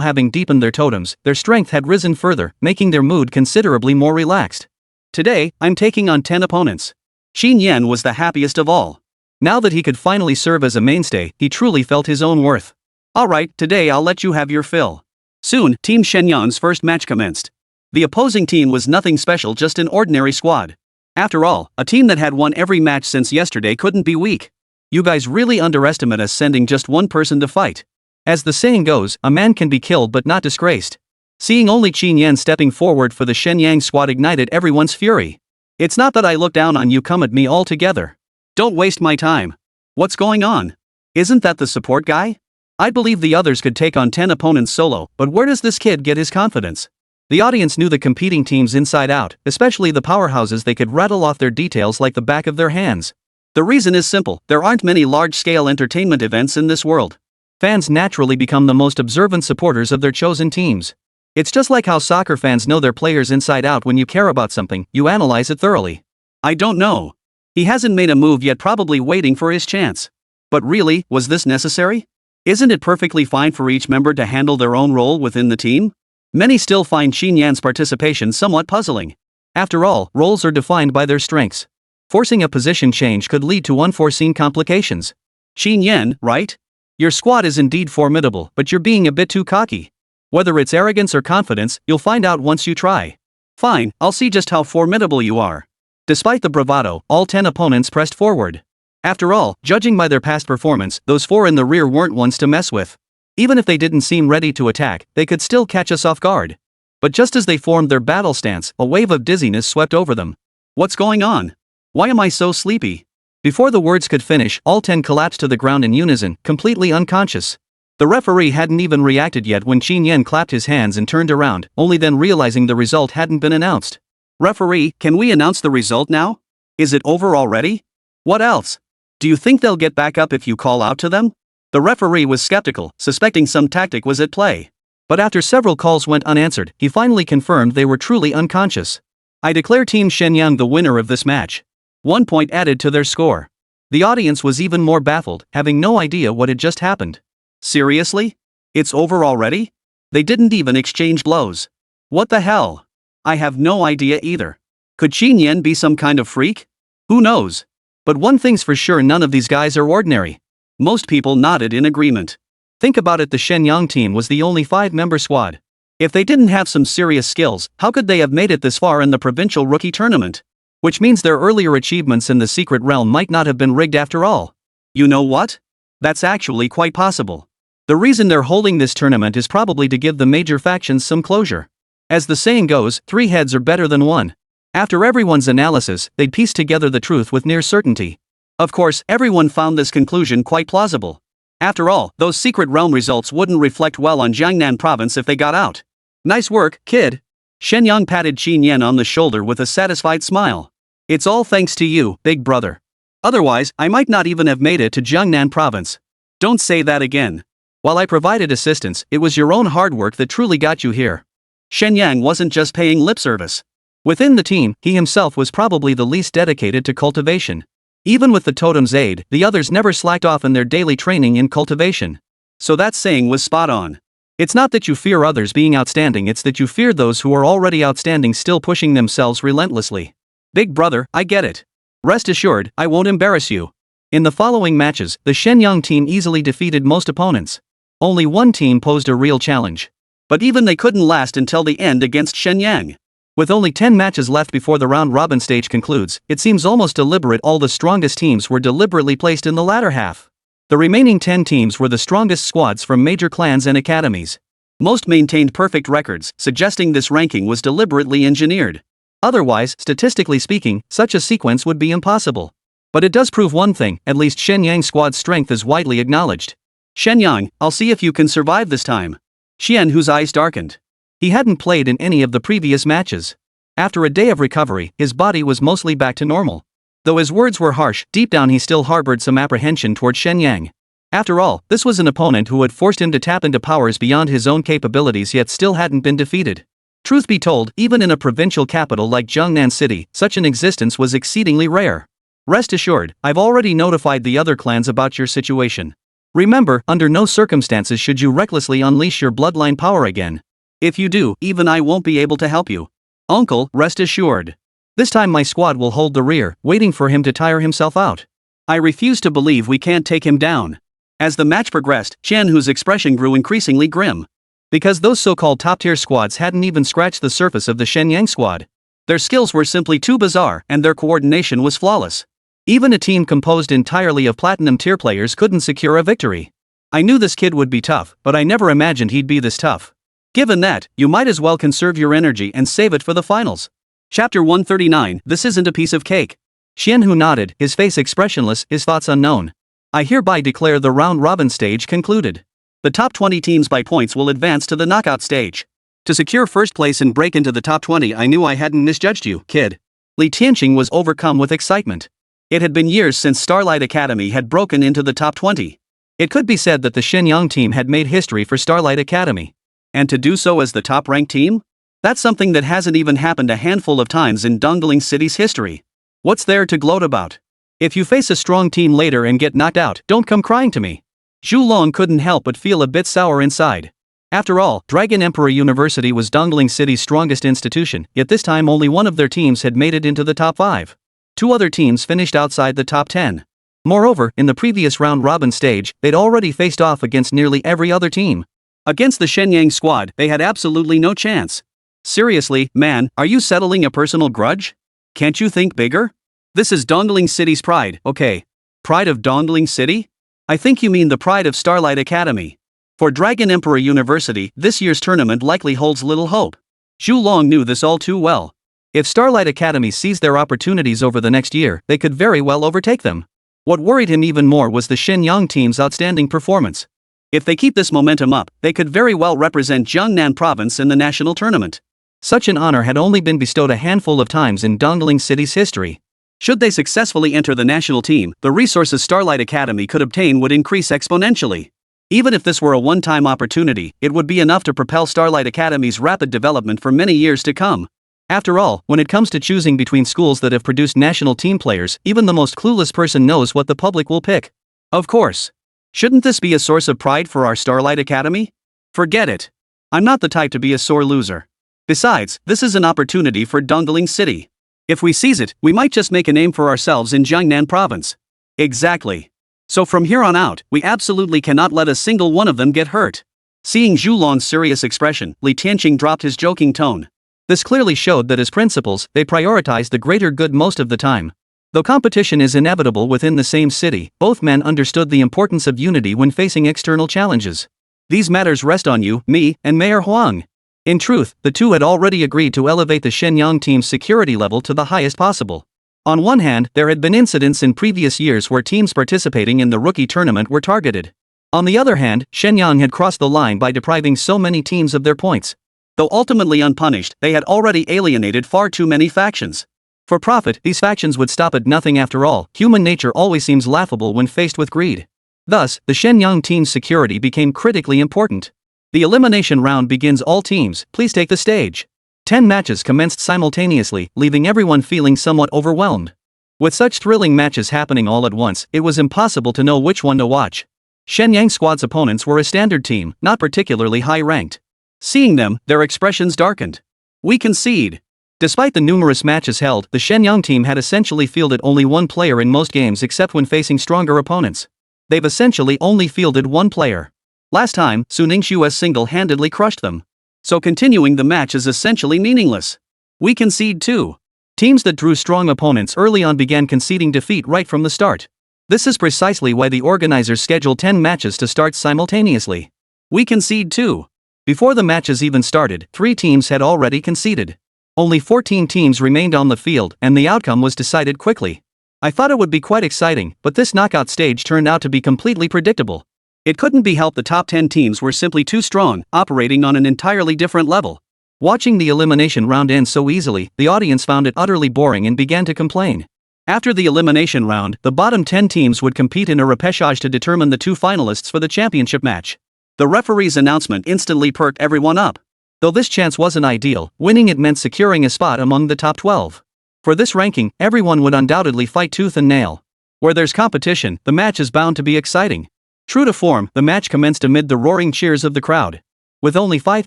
Speaker 2: having deepened their totems, their strength had risen further, making their mood considerably more relaxed. Today, I'm taking on 10 opponents. Qin Yan was the happiest of all. Now that he could finally serve as a mainstay, he truly felt his own worth. Alright, today I'll let you have your fill. Soon, Team Shen Yang's first match commenced. The opposing team was nothing special, just an ordinary squad. After all, a team that had won every match since yesterday couldn't be weak. You guys really underestimate us sending just one person to fight. As the saying goes, a man can be killed but not disgraced. Seeing only Qin Yan stepping forward for the Shen Yang squad ignited everyone's fury. It's not that I look down on you, come at me all together. Don't waste my time. What's going on? Isn't that the support guy? I believe the others could take on 10 opponents solo, but where does this kid get his confidence? The audience knew the competing teams inside out, especially the powerhouses. They could rattle off their details like the back of their hands. The reason is simple: there aren't many large-scale entertainment events in this world.
Speaker 1: Fans naturally become the most observant supporters of their chosen teams. It's just like how soccer fans know their players inside out. When you care about something, you analyze it thoroughly.
Speaker 2: I don't know. He hasn't made a move yet, probably waiting for his chance. But really, was this necessary? Isn't it perfectly fine for each member to handle their own role within the team? Many still find Shen Yang's participation somewhat puzzling.
Speaker 1: After all, roles are defined by their strengths. Forcing a position change could lead to unforeseen complications.
Speaker 2: Shen Yang, right?
Speaker 1: Your squad is indeed formidable, but you're being a bit too cocky. Whether it's arrogance or confidence, you'll find out once you try.
Speaker 2: Fine, I'll see just how formidable you are.
Speaker 1: Despite the bravado, all 10 opponents pressed forward. After all, judging by their past performance, those 4 in the rear weren't ones to mess with. Even if they didn't seem ready to attack, they could still catch us off guard. But just as they formed their battle stance, a wave of dizziness swept over them.
Speaker 2: What's going on? Why am I so sleepy?
Speaker 1: Before the words could finish, all 10 collapsed to the ground in unison, completely unconscious. The referee hadn't even reacted yet when Shen Yang clapped his hands and turned around, only then realizing the result hadn't been announced.
Speaker 2: Referee, can we announce the result now? Is it over already? What else? Do you think they'll get back up if you call out to them? The referee was skeptical, suspecting some tactic was at play.
Speaker 1: But after several calls went unanswered, he finally confirmed they were truly unconscious. I declare Team Shen Yang the winner of this match. 1 point added to their score. The audience was even more baffled, having no idea what had just happened.
Speaker 2: Seriously? It's over already? They didn't even exchange blows. What the hell? I have no idea either. Could Shen Yang be some kind of freak? Who knows?
Speaker 1: But one thing's for sure, none of these guys are ordinary.
Speaker 2: Most people nodded in agreement.
Speaker 1: Think about it, the Shen Yang team was the only 5-member squad.
Speaker 2: If they didn't have some serious skills, how could they have made it this far in the provincial rookie tournament?
Speaker 1: Which means their earlier achievements in the secret realm might not have been rigged after all.
Speaker 2: You know what? That's actually quite possible.
Speaker 1: The reason they're holding this tournament is probably to give the major factions some closure. As the saying goes, 3 heads are better than 1. After everyone's analysis, they'd piece together the truth with near certainty.
Speaker 2: Of course, everyone found this conclusion quite plausible. After all, those secret realm results wouldn't reflect well on Jiangnan province if they got out. Nice work, kid. Shen Yang patted Shen Yang on the shoulder with a satisfied smile. It's all thanks to you, big brother. Otherwise, I might not even have made it to Jiangnan province. Don't say that again.
Speaker 1: While I provided assistance, it was your own hard work that truly got you here.
Speaker 2: Shen Yang wasn't just paying lip service.
Speaker 1: Within the team, he himself was probably the least dedicated to cultivation. Even with the totem's aid, the others never slacked off in their daily training in cultivation.
Speaker 2: So that saying was spot on.
Speaker 1: It's not that you fear others being outstanding, it's that you fear those who are already outstanding still pushing themselves relentlessly.
Speaker 2: Big brother, I get it.
Speaker 1: Rest assured, I won't embarrass you. In the following matches, the Shen Yang team easily defeated most opponents. Only one team posed a real challenge.
Speaker 2: But even they couldn't last until the end against Shen Yang.
Speaker 1: With only 10 matches left before the round-robin stage concludes, it seems almost deliberate all the strongest teams were deliberately placed in the latter half. The remaining 10 teams were the strongest squads from major clans and academies.
Speaker 2: Most maintained perfect records, suggesting this ranking was deliberately engineered.
Speaker 1: Otherwise, statistically speaking, such a sequence would be impossible. But it does prove one thing, at least Shen Yang's squad's strength is widely acknowledged.
Speaker 2: Shen Yang, I'll see if you can survive this time. Xian, whose eyes darkened.
Speaker 1: He hadn't played in any of the previous matches. After a day of recovery, his body was mostly back to normal. Though his words were harsh, deep down he still harbored some apprehension toward Shen Yang. After all, this was an opponent who had forced him to tap into powers beyond his own capabilities yet still hadn't been defeated. Truth be told, even in a provincial capital like Jiangnan City, such an existence was exceedingly rare. Rest assured, I've already notified the other clans about your situation. Remember, under no circumstances should you recklessly unleash your bloodline power again.
Speaker 2: If you do, even I won't be able to help you. Uncle, rest assured.
Speaker 1: This time my squad will hold the rear, waiting for him to tire himself out.
Speaker 2: I refuse to believe we can't take him down. As the match progressed, Chen, whose expression grew increasingly grim.
Speaker 1: Because those so-called top-tier squads hadn't even scratched the surface of the Shen Yang squad.
Speaker 2: Their skills were simply too bizarre, and their coordination was flawless.
Speaker 1: Even a team composed entirely of platinum-tier players couldn't secure a victory. I knew this kid would be tough, but I never imagined he'd be this tough.
Speaker 2: Given that, you might as well conserve your energy and save it for the finals. Chapter 139, This Isn't a Piece of Cake.
Speaker 1: Xianhu nodded, his face expressionless, his thoughts unknown. I hereby declare the round-robin stage concluded.
Speaker 2: The top 20 teams by points will advance to the knockout stage. To secure first place and break into the top 20, I knew I hadn't misjudged you, kid.
Speaker 1: Li Tianqing was overcome with excitement.
Speaker 2: It had been years since Starlight Academy had broken into the top 20.
Speaker 1: It could be said that the Shen Yang team had made history for Starlight Academy.
Speaker 2: And to do so as the top-ranked team? That's something that hasn't even happened a handful of times in Dongling City's history. What's there to gloat about?
Speaker 1: If you face a strong team later and get knocked out, don't come crying to me.
Speaker 2: Zhu Long couldn't help but feel a bit sour inside.
Speaker 1: After all, Dragon Emperor University was Dongling City's strongest institution, yet this time only one of their teams had made it into the top 5. 2 other teams finished outside the top 10. Moreover, in the previous round-robin stage, they'd already faced off against nearly every other team.
Speaker 2: Against the Shen Yang squad, they had absolutely no chance. Seriously, man, are you settling a personal grudge? Can't you think bigger? This is Dongling City's pride, okay? Pride of Dongling City? I think you mean the pride of Starlight Academy. For Dragon Emperor University, this year's tournament likely holds little hope. Zhu Long knew this all too well.
Speaker 1: If Starlight Academy seized their opportunities over the next year, they could very well overtake them. What worried him even more was the Shen Yang team's outstanding performance.
Speaker 2: If they keep this momentum up, they could very well represent Jiangnan province in the national tournament.
Speaker 1: Such an honor had only been bestowed a handful of times in Dongling City's history.
Speaker 2: Should they successfully enter the national team, the resources Starlight Academy could obtain would increase exponentially. Even if this were a one-time opportunity, it would be enough to propel Starlight Academy's rapid development for many years to come.
Speaker 1: After all, when it comes to choosing between schools that have produced national team players, even the most clueless person knows what the public will pick.
Speaker 2: Of course. Shouldn't this be a source of pride for our Starlight Academy? Forget it. I'm not the type to be a sore loser. Besides, this is an opportunity for Dongling City. If we seize it, we might just make a name for ourselves in Jiangnan province. Exactly. So from here on out, we absolutely cannot let a single one of them get hurt. Seeing Zhu Long's serious expression, Li Tianqing dropped his joking tone.
Speaker 1: This clearly showed that as principals, they prioritize the greater good most of the time. Though competition is inevitable within the same city, both men understood the importance of unity when facing external challenges. These matters rest on you, me, and Mayor Huang. In truth, the two had already agreed to elevate the Shen Yang team's security level to the highest possible. On one hand, there had been incidents in previous years where teams participating in the rookie tournament were targeted. On the other hand, Shen Yang had crossed the line by depriving so many teams of their points. Though ultimately unpunished, they had already alienated far too many factions. For profit, these factions would stop at nothing after all. Human nature always seems laughable when faced with greed. Thus, the Shen Yang team's security became critically important. The elimination round begins. All teams, please take the stage. 10 matches commenced simultaneously, leaving everyone feeling somewhat overwhelmed. With such thrilling matches happening all at once, it was impossible to know which one to watch. Shen Yang squad's opponents were a standard team, not particularly high-ranked. Seeing them, their expressions darkened. We concede. Despite the numerous matches held, the Shen Yang team had essentially fielded only one player in most games except when facing stronger opponents. They've essentially only fielded one player. Last time, Su Ningxue single-handedly crushed them. So continuing the match is essentially meaningless. We concede too. Teams that drew strong opponents early on began conceding defeat right from the start. This is precisely why the organizers scheduled 10 matches to start simultaneously. We concede too. Before the matches even started, 3 teams had already conceded. Only 14 teams remained on the field, and the outcome was decided quickly. I thought it would be quite exciting, but this knockout stage turned out to be completely predictable. It couldn't be helped. The top 10 teams were simply too strong, operating on an entirely different level. Watching the elimination round end so easily, the audience found it utterly boring and began to complain. After the elimination round, the bottom 10 teams would compete in a repechage to determine the 2 finalists for the championship match. The referee's announcement instantly perked everyone up. Though this chance wasn't ideal, winning it meant securing a spot among the top 12. For this ranking, everyone would undoubtedly fight tooth and nail. Where there's competition, the match is bound to be exciting. True to form, the match commenced amid the roaring cheers of the crowd. With only 5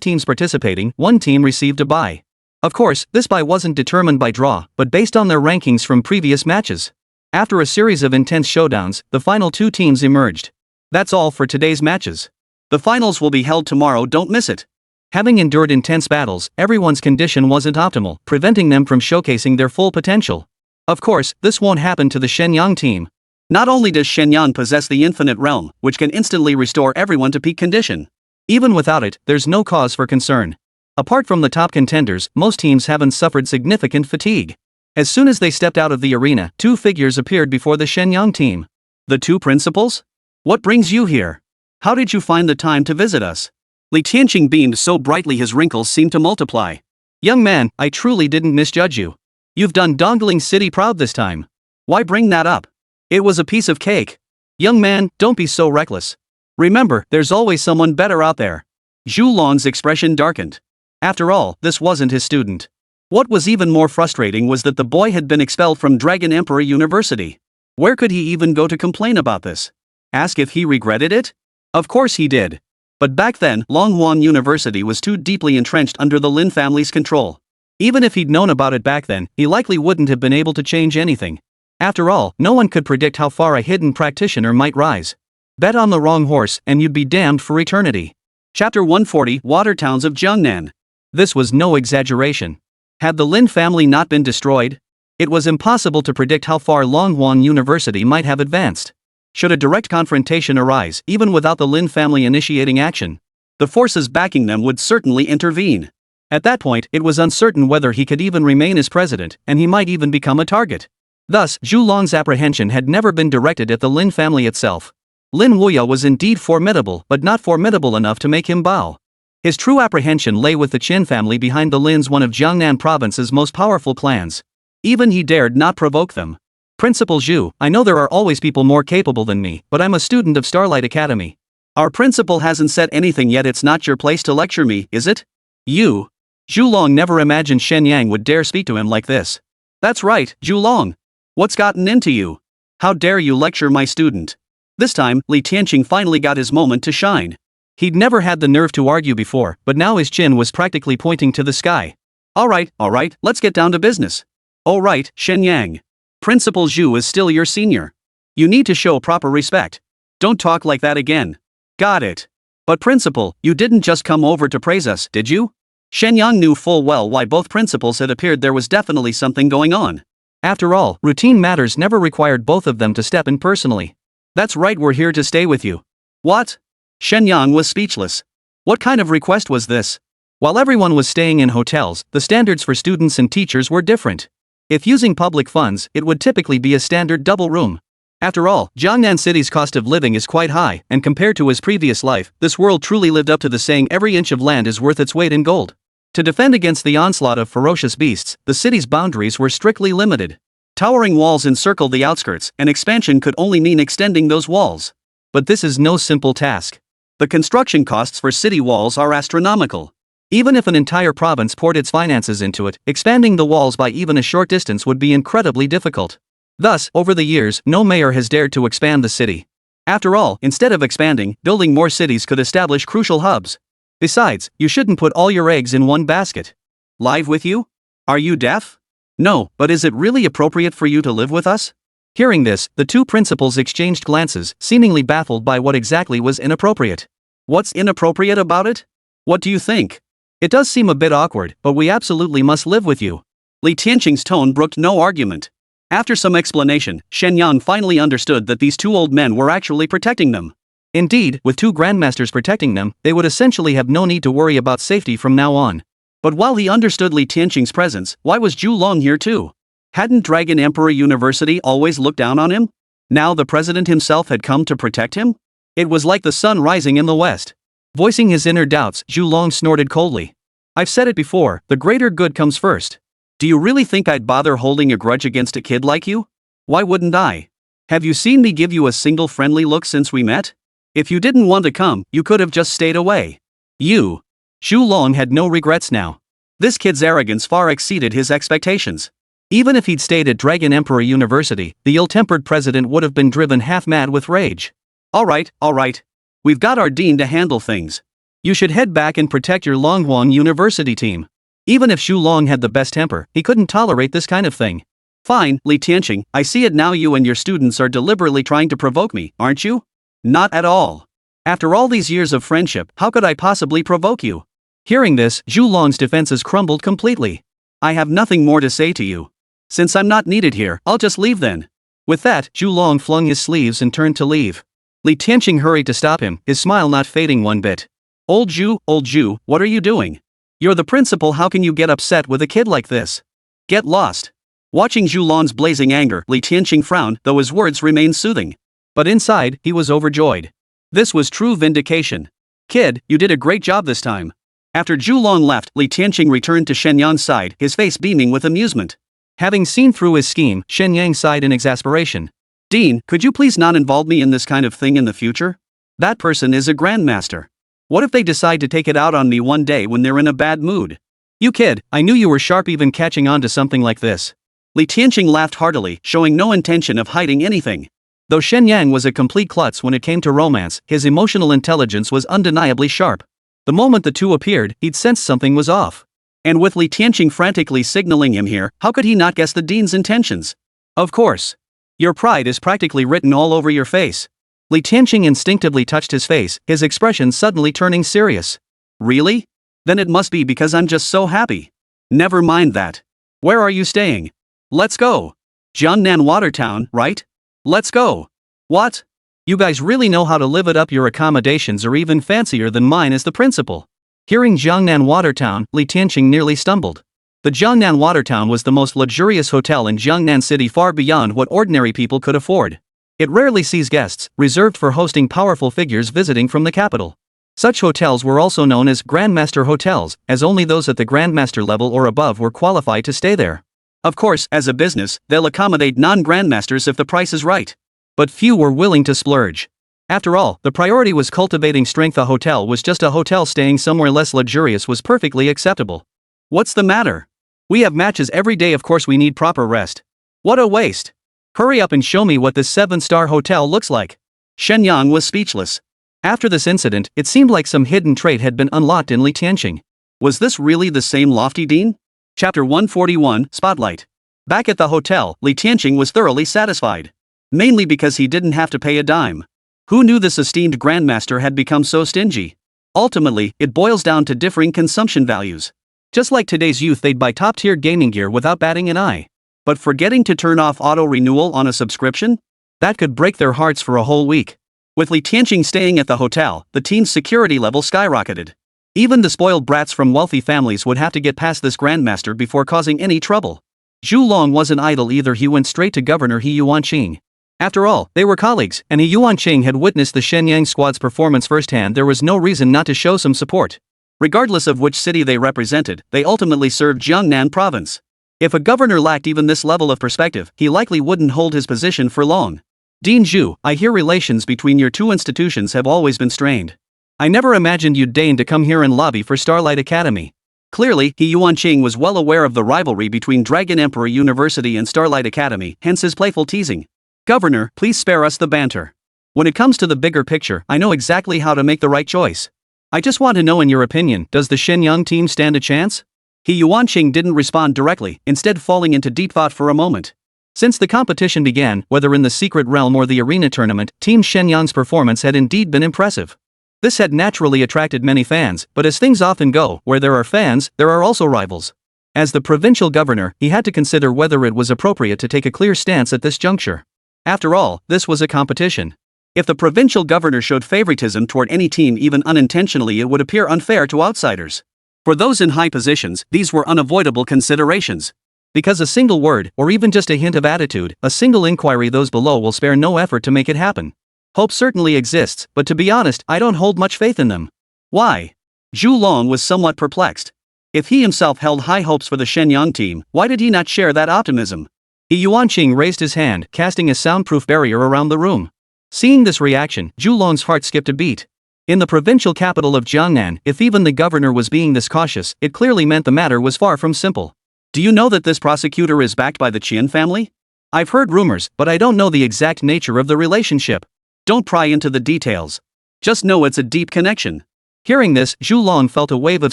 Speaker 1: teams participating, 1 team received a bye. Of course, this bye wasn't determined by draw, but based on their rankings from previous matches. After a series of intense showdowns, the final 2 teams emerged. That's all for today's matches. The finals will be held tomorrow, don't miss it. Having endured intense battles, everyone's condition wasn't optimal, preventing them from showcasing their full potential. Of course, this won't happen to the Shen Yang team. Not only does Shen Yang possess the Infinite Realm, which can instantly restore everyone to peak condition. Even without it, there's no cause for concern. Apart from the top contenders, most teams haven't suffered significant fatigue. As soon as they stepped out of the arena, 2 figures appeared before the Shen Yang team. The 2 principals? What brings you here? How did you find the time to visit us? Li Tianqing beamed so brightly his wrinkles seemed to multiply. Young man, I truly didn't misjudge you. You've done Dongling City proud this time.
Speaker 2: Why bring that up? It was a piece of cake. Young man, don't be so reckless. Remember, there's always someone better out there. Zhu Long's expression darkened. After all, this wasn't his student. What was even more frustrating was that the boy had been expelled from Dragon Emperor University. Where could he even go to complain about this? Ask if he regretted it? Of course he did. But back then, Longhuan University was too deeply entrenched under the Lin family's control. Even if he'd known about it back then, he likely wouldn't have been able to change anything. After all, no one could predict how far a hidden practitioner might rise. Bet on the wrong horse and you'd be damned for eternity. Chapter 140, Water Towns of Jiangnan. This was no exaggeration. Had the Lin family not been destroyed, it was impossible to predict how far Longhuan University might have advanced. Should a direct confrontation arise, even without the Lin family initiating action, the forces backing them would certainly intervene. At that point, it was uncertain whether he could even remain as president, and he might even become a target. Thus, Zhu Long's apprehension had never been directed at the Lin family itself. Lin Wuya was indeed formidable, but not formidable enough to make him bow. His true apprehension lay with the Qin family behind the Lins, one of Jiangnan province's most powerful clans. Even he dared not provoke them. Principal Zhu, I know there are always people more capable than me, but I'm a student of Starlight Academy. Our principal hasn't said anything yet. It's not your place to lecture me, is it? You? Zhu Long never imagined Shen Yang would dare speak to him like this. That's right, Zhu Long. What's gotten into you? How dare you lecture my student? This time, Li Tianqing finally got his moment to shine. He'd never had the nerve to argue before, but now his chin was practically pointing to the sky. All right, let's get down to business. All right, Shen Yang. Principal Zhu is still your senior. You need to show proper respect. Don't talk like that again. Got it. But principal, you didn't just come over to praise us, did you? Shen Yang knew full well why both principals had appeared. There was definitely something going on. After all, routine matters never required both of them to step in personally. That's right, we're here to stay with you. What? Shen Yang was speechless. What kind of request was this? While everyone was staying in hotels, the standards for students and teachers were different. If using public funds, it would typically be a standard double room. After all, Jiangnan City's cost of living is quite high, and compared to his previous life, this world truly lived up to the saying, every inch of land is worth its weight in gold. To defend against the onslaught of ferocious beasts, the city's boundaries were strictly limited. Towering walls encircled the outskirts, and expansion could only mean extending those walls. But this is no simple task. The construction costs for city walls are astronomical. Even if an entire province poured its finances into it, expanding the walls by even a short distance would be incredibly difficult. Thus, over the years, no mayor has dared to expand the city. After all, instead of expanding, building more cities could establish crucial hubs. Besides, you shouldn't put all your eggs in one basket. Live with you? Are you deaf? No, but is it really appropriate for you to live with us? Hearing this, the two principals exchanged glances, seemingly baffled by what exactly was inappropriate. What's inappropriate about it? What do you think? It does seem a bit awkward, but we absolutely must live with you. Li Tianqing's tone brooked no argument. After some explanation, Shen Yang finally understood that these two old men were actually protecting them. Indeed, with two grandmasters protecting them, they would essentially have no need to worry about safety from now on. But while he understood Li Tianqing's presence, why was Zhu Long here too? Hadn't Dragon Emperor University always looked down on him? Now the president himself had come to protect him? It was like the sun rising in the west. Voicing his inner doubts, Zhu Long snorted coldly. I've said it before, the greater good comes first. Do you really think I'd bother holding a grudge against a kid like you? Why wouldn't I? Have you seen me give you a single friendly look since we met? If you didn't want to come, you could have just stayed away. You. Zhu Long had no regrets now. This kid's arrogance far exceeded his expectations. Even if he'd stayed at Dragon Emperor University, the ill-tempered president would have been driven half-mad with rage. All right. We've got our dean to handle things. You should head back and protect your Longhuan University team. Even if Zhu Long had the best temper, he couldn't tolerate this kind of thing. Fine, Li Tianqing, I see it now. You and your students are deliberately trying to provoke me, aren't you? Not at all. After all these years of friendship, how could I possibly provoke you? Hearing this, Zhu Long's defenses crumbled completely. I have nothing more to say to you. Since I'm not needed here, I'll just leave then. With that, Zhu Long flung his sleeves and turned to leave. Li Tianqing hurried to stop him, his smile not fading one bit. Old Zhu, what are you doing? You're the principal, how can you get upset with a kid like this? Get lost. Watching Zhu Long's blazing anger, Li Tianqing frowned, though his words remained soothing. But inside, he was overjoyed. This was true vindication. Kid, you did a great job this time. After Zhu Long left, Li Tianqing returned to Shen Yang's side, his face beaming with amusement.
Speaker 1: Having seen through his scheme, Shen Yang sighed in exasperation.
Speaker 2: Dean, could you please not involve me in this kind of thing in the future? That person is a grandmaster. What if they decide to take it out on me one day when they're in a bad mood?
Speaker 1: You kid, I knew you were sharp even catching on to something like this.
Speaker 2: Li Tianqing laughed heartily, showing no intention of hiding anything.
Speaker 1: Though Shen Yang was a complete klutz when it came to romance, his emotional intelligence was undeniably sharp. The moment the two appeared, he'd sensed something was off.
Speaker 2: And with Li Tianqing frantically signaling him here, how could he not guess the dean's intentions?
Speaker 1: Of course. Your pride is practically written all over your face. Li Tianqing instinctively touched his face, his expression suddenly turning serious.
Speaker 2: Really? Then it must be because I'm just so happy. Never mind that. Where are you staying? Let's go. Jiangnan Watertown, right? Let's go.
Speaker 1: What? You guys really know how to live it up. Your accommodations are even fancier than mine as the principal. Hearing Jiangnan Watertown, Li Tianqing nearly stumbled. The Jiangnan Watertown was the most luxurious hotel in Jiangnan City, far beyond what ordinary people could afford. It rarely sees guests, reserved for hosting powerful figures visiting from the capital. Such hotels were also known as Grandmaster hotels, as only those at the Grandmaster level or above were qualified to stay there.
Speaker 2: Of course, as a business, they'll accommodate non-grandmasters if the price is right.
Speaker 1: But few were willing to splurge. After all, the priority was cultivating strength. A hotel was just a hotel. Staying somewhere less luxurious was perfectly acceptable.
Speaker 2: What's the matter?
Speaker 1: We have matches every day. Of course we need proper rest. What a waste. Hurry up and show me what this 7-star hotel looks like.
Speaker 2: Shen Yang was speechless.
Speaker 1: After this incident, it seemed like some hidden trait had been unlocked in Li Tianqing.
Speaker 2: Was this really the same lofty dean? Chapter 141, Spotlight. Back at the hotel, Li Tianqing was thoroughly satisfied. Mainly because he didn't have to pay a dime. Who knew this esteemed grandmaster had become so stingy? Ultimately, it boils down to differing consumption values.
Speaker 1: Just like today's youth, they'd buy top-tier gaming gear without batting an eye.
Speaker 2: But forgetting to turn off auto-renewal on a subscription?
Speaker 1: That could break their hearts for a whole week.
Speaker 2: With Li Tianqing staying at the hotel, the team's security level skyrocketed. Even the spoiled brats from wealthy families would have to get past this grandmaster before causing any trouble.
Speaker 1: Zhu Long wasn't idle either. He went straight to Governor He Yuanqing. After all, they were colleagues, and He Yuanqing had witnessed the Shen Yang squad's performance firsthand. There was no reason not to show some support.
Speaker 2: Regardless of which city they represented, they ultimately served Jiangnan province. If a governor lacked even this level of perspective, he likely wouldn't hold his position for long.
Speaker 1: Dean Zhu, I hear relations between your two institutions have always been strained. I never imagined you'd deign to come here and lobby for Starlight Academy.
Speaker 2: Clearly, He Yuanqing was well aware of the rivalry between Dragon Emperor University and Starlight Academy, hence his playful teasing. Governor, please spare us the banter. When it comes to the bigger picture, I know exactly how to make the right choice. I just want to know, in your opinion, does the Shen Yang team stand a chance?
Speaker 1: He Yuanqing didn't respond directly, instead falling into deep thought for a moment. Since the competition began, whether in the secret realm or the arena tournament, Team Shen Yang's performance had indeed been impressive. This had naturally attracted many fans, but as things often go, where there are fans, there are also rivals. As the provincial governor, he had to consider whether it was appropriate to take a clear stance at this juncture. After all, this was a competition.
Speaker 2: If the provincial governor showed favoritism toward any team even unintentionally, it would appear unfair to outsiders. For those in high positions, these were unavoidable considerations.
Speaker 1: Because a single word, or even just a hint of attitude, a single inquiry, those below will spare no effort to make it happen. Hope certainly exists, but to be honest, I don't hold much faith in them.
Speaker 2: Why? Zhu Long was somewhat perplexed. If he himself held high hopes for the Shen Yang team, why did he not share that optimism?
Speaker 1: He Yuanqing raised his hand, casting a soundproof barrier around the room. Seeing this reaction, Zhu Long's heart skipped a beat. In the provincial capital of Jiangnan, if even the governor was being this cautious, it clearly meant the matter was far from simple.
Speaker 2: Do you know that this prosecutor is backed by the Qian family?
Speaker 1: I've heard rumors, but I don't know the exact nature of the relationship.
Speaker 2: Don't pry into the details. Just know it's a deep connection.
Speaker 1: Hearing this, Zhu Long felt a wave of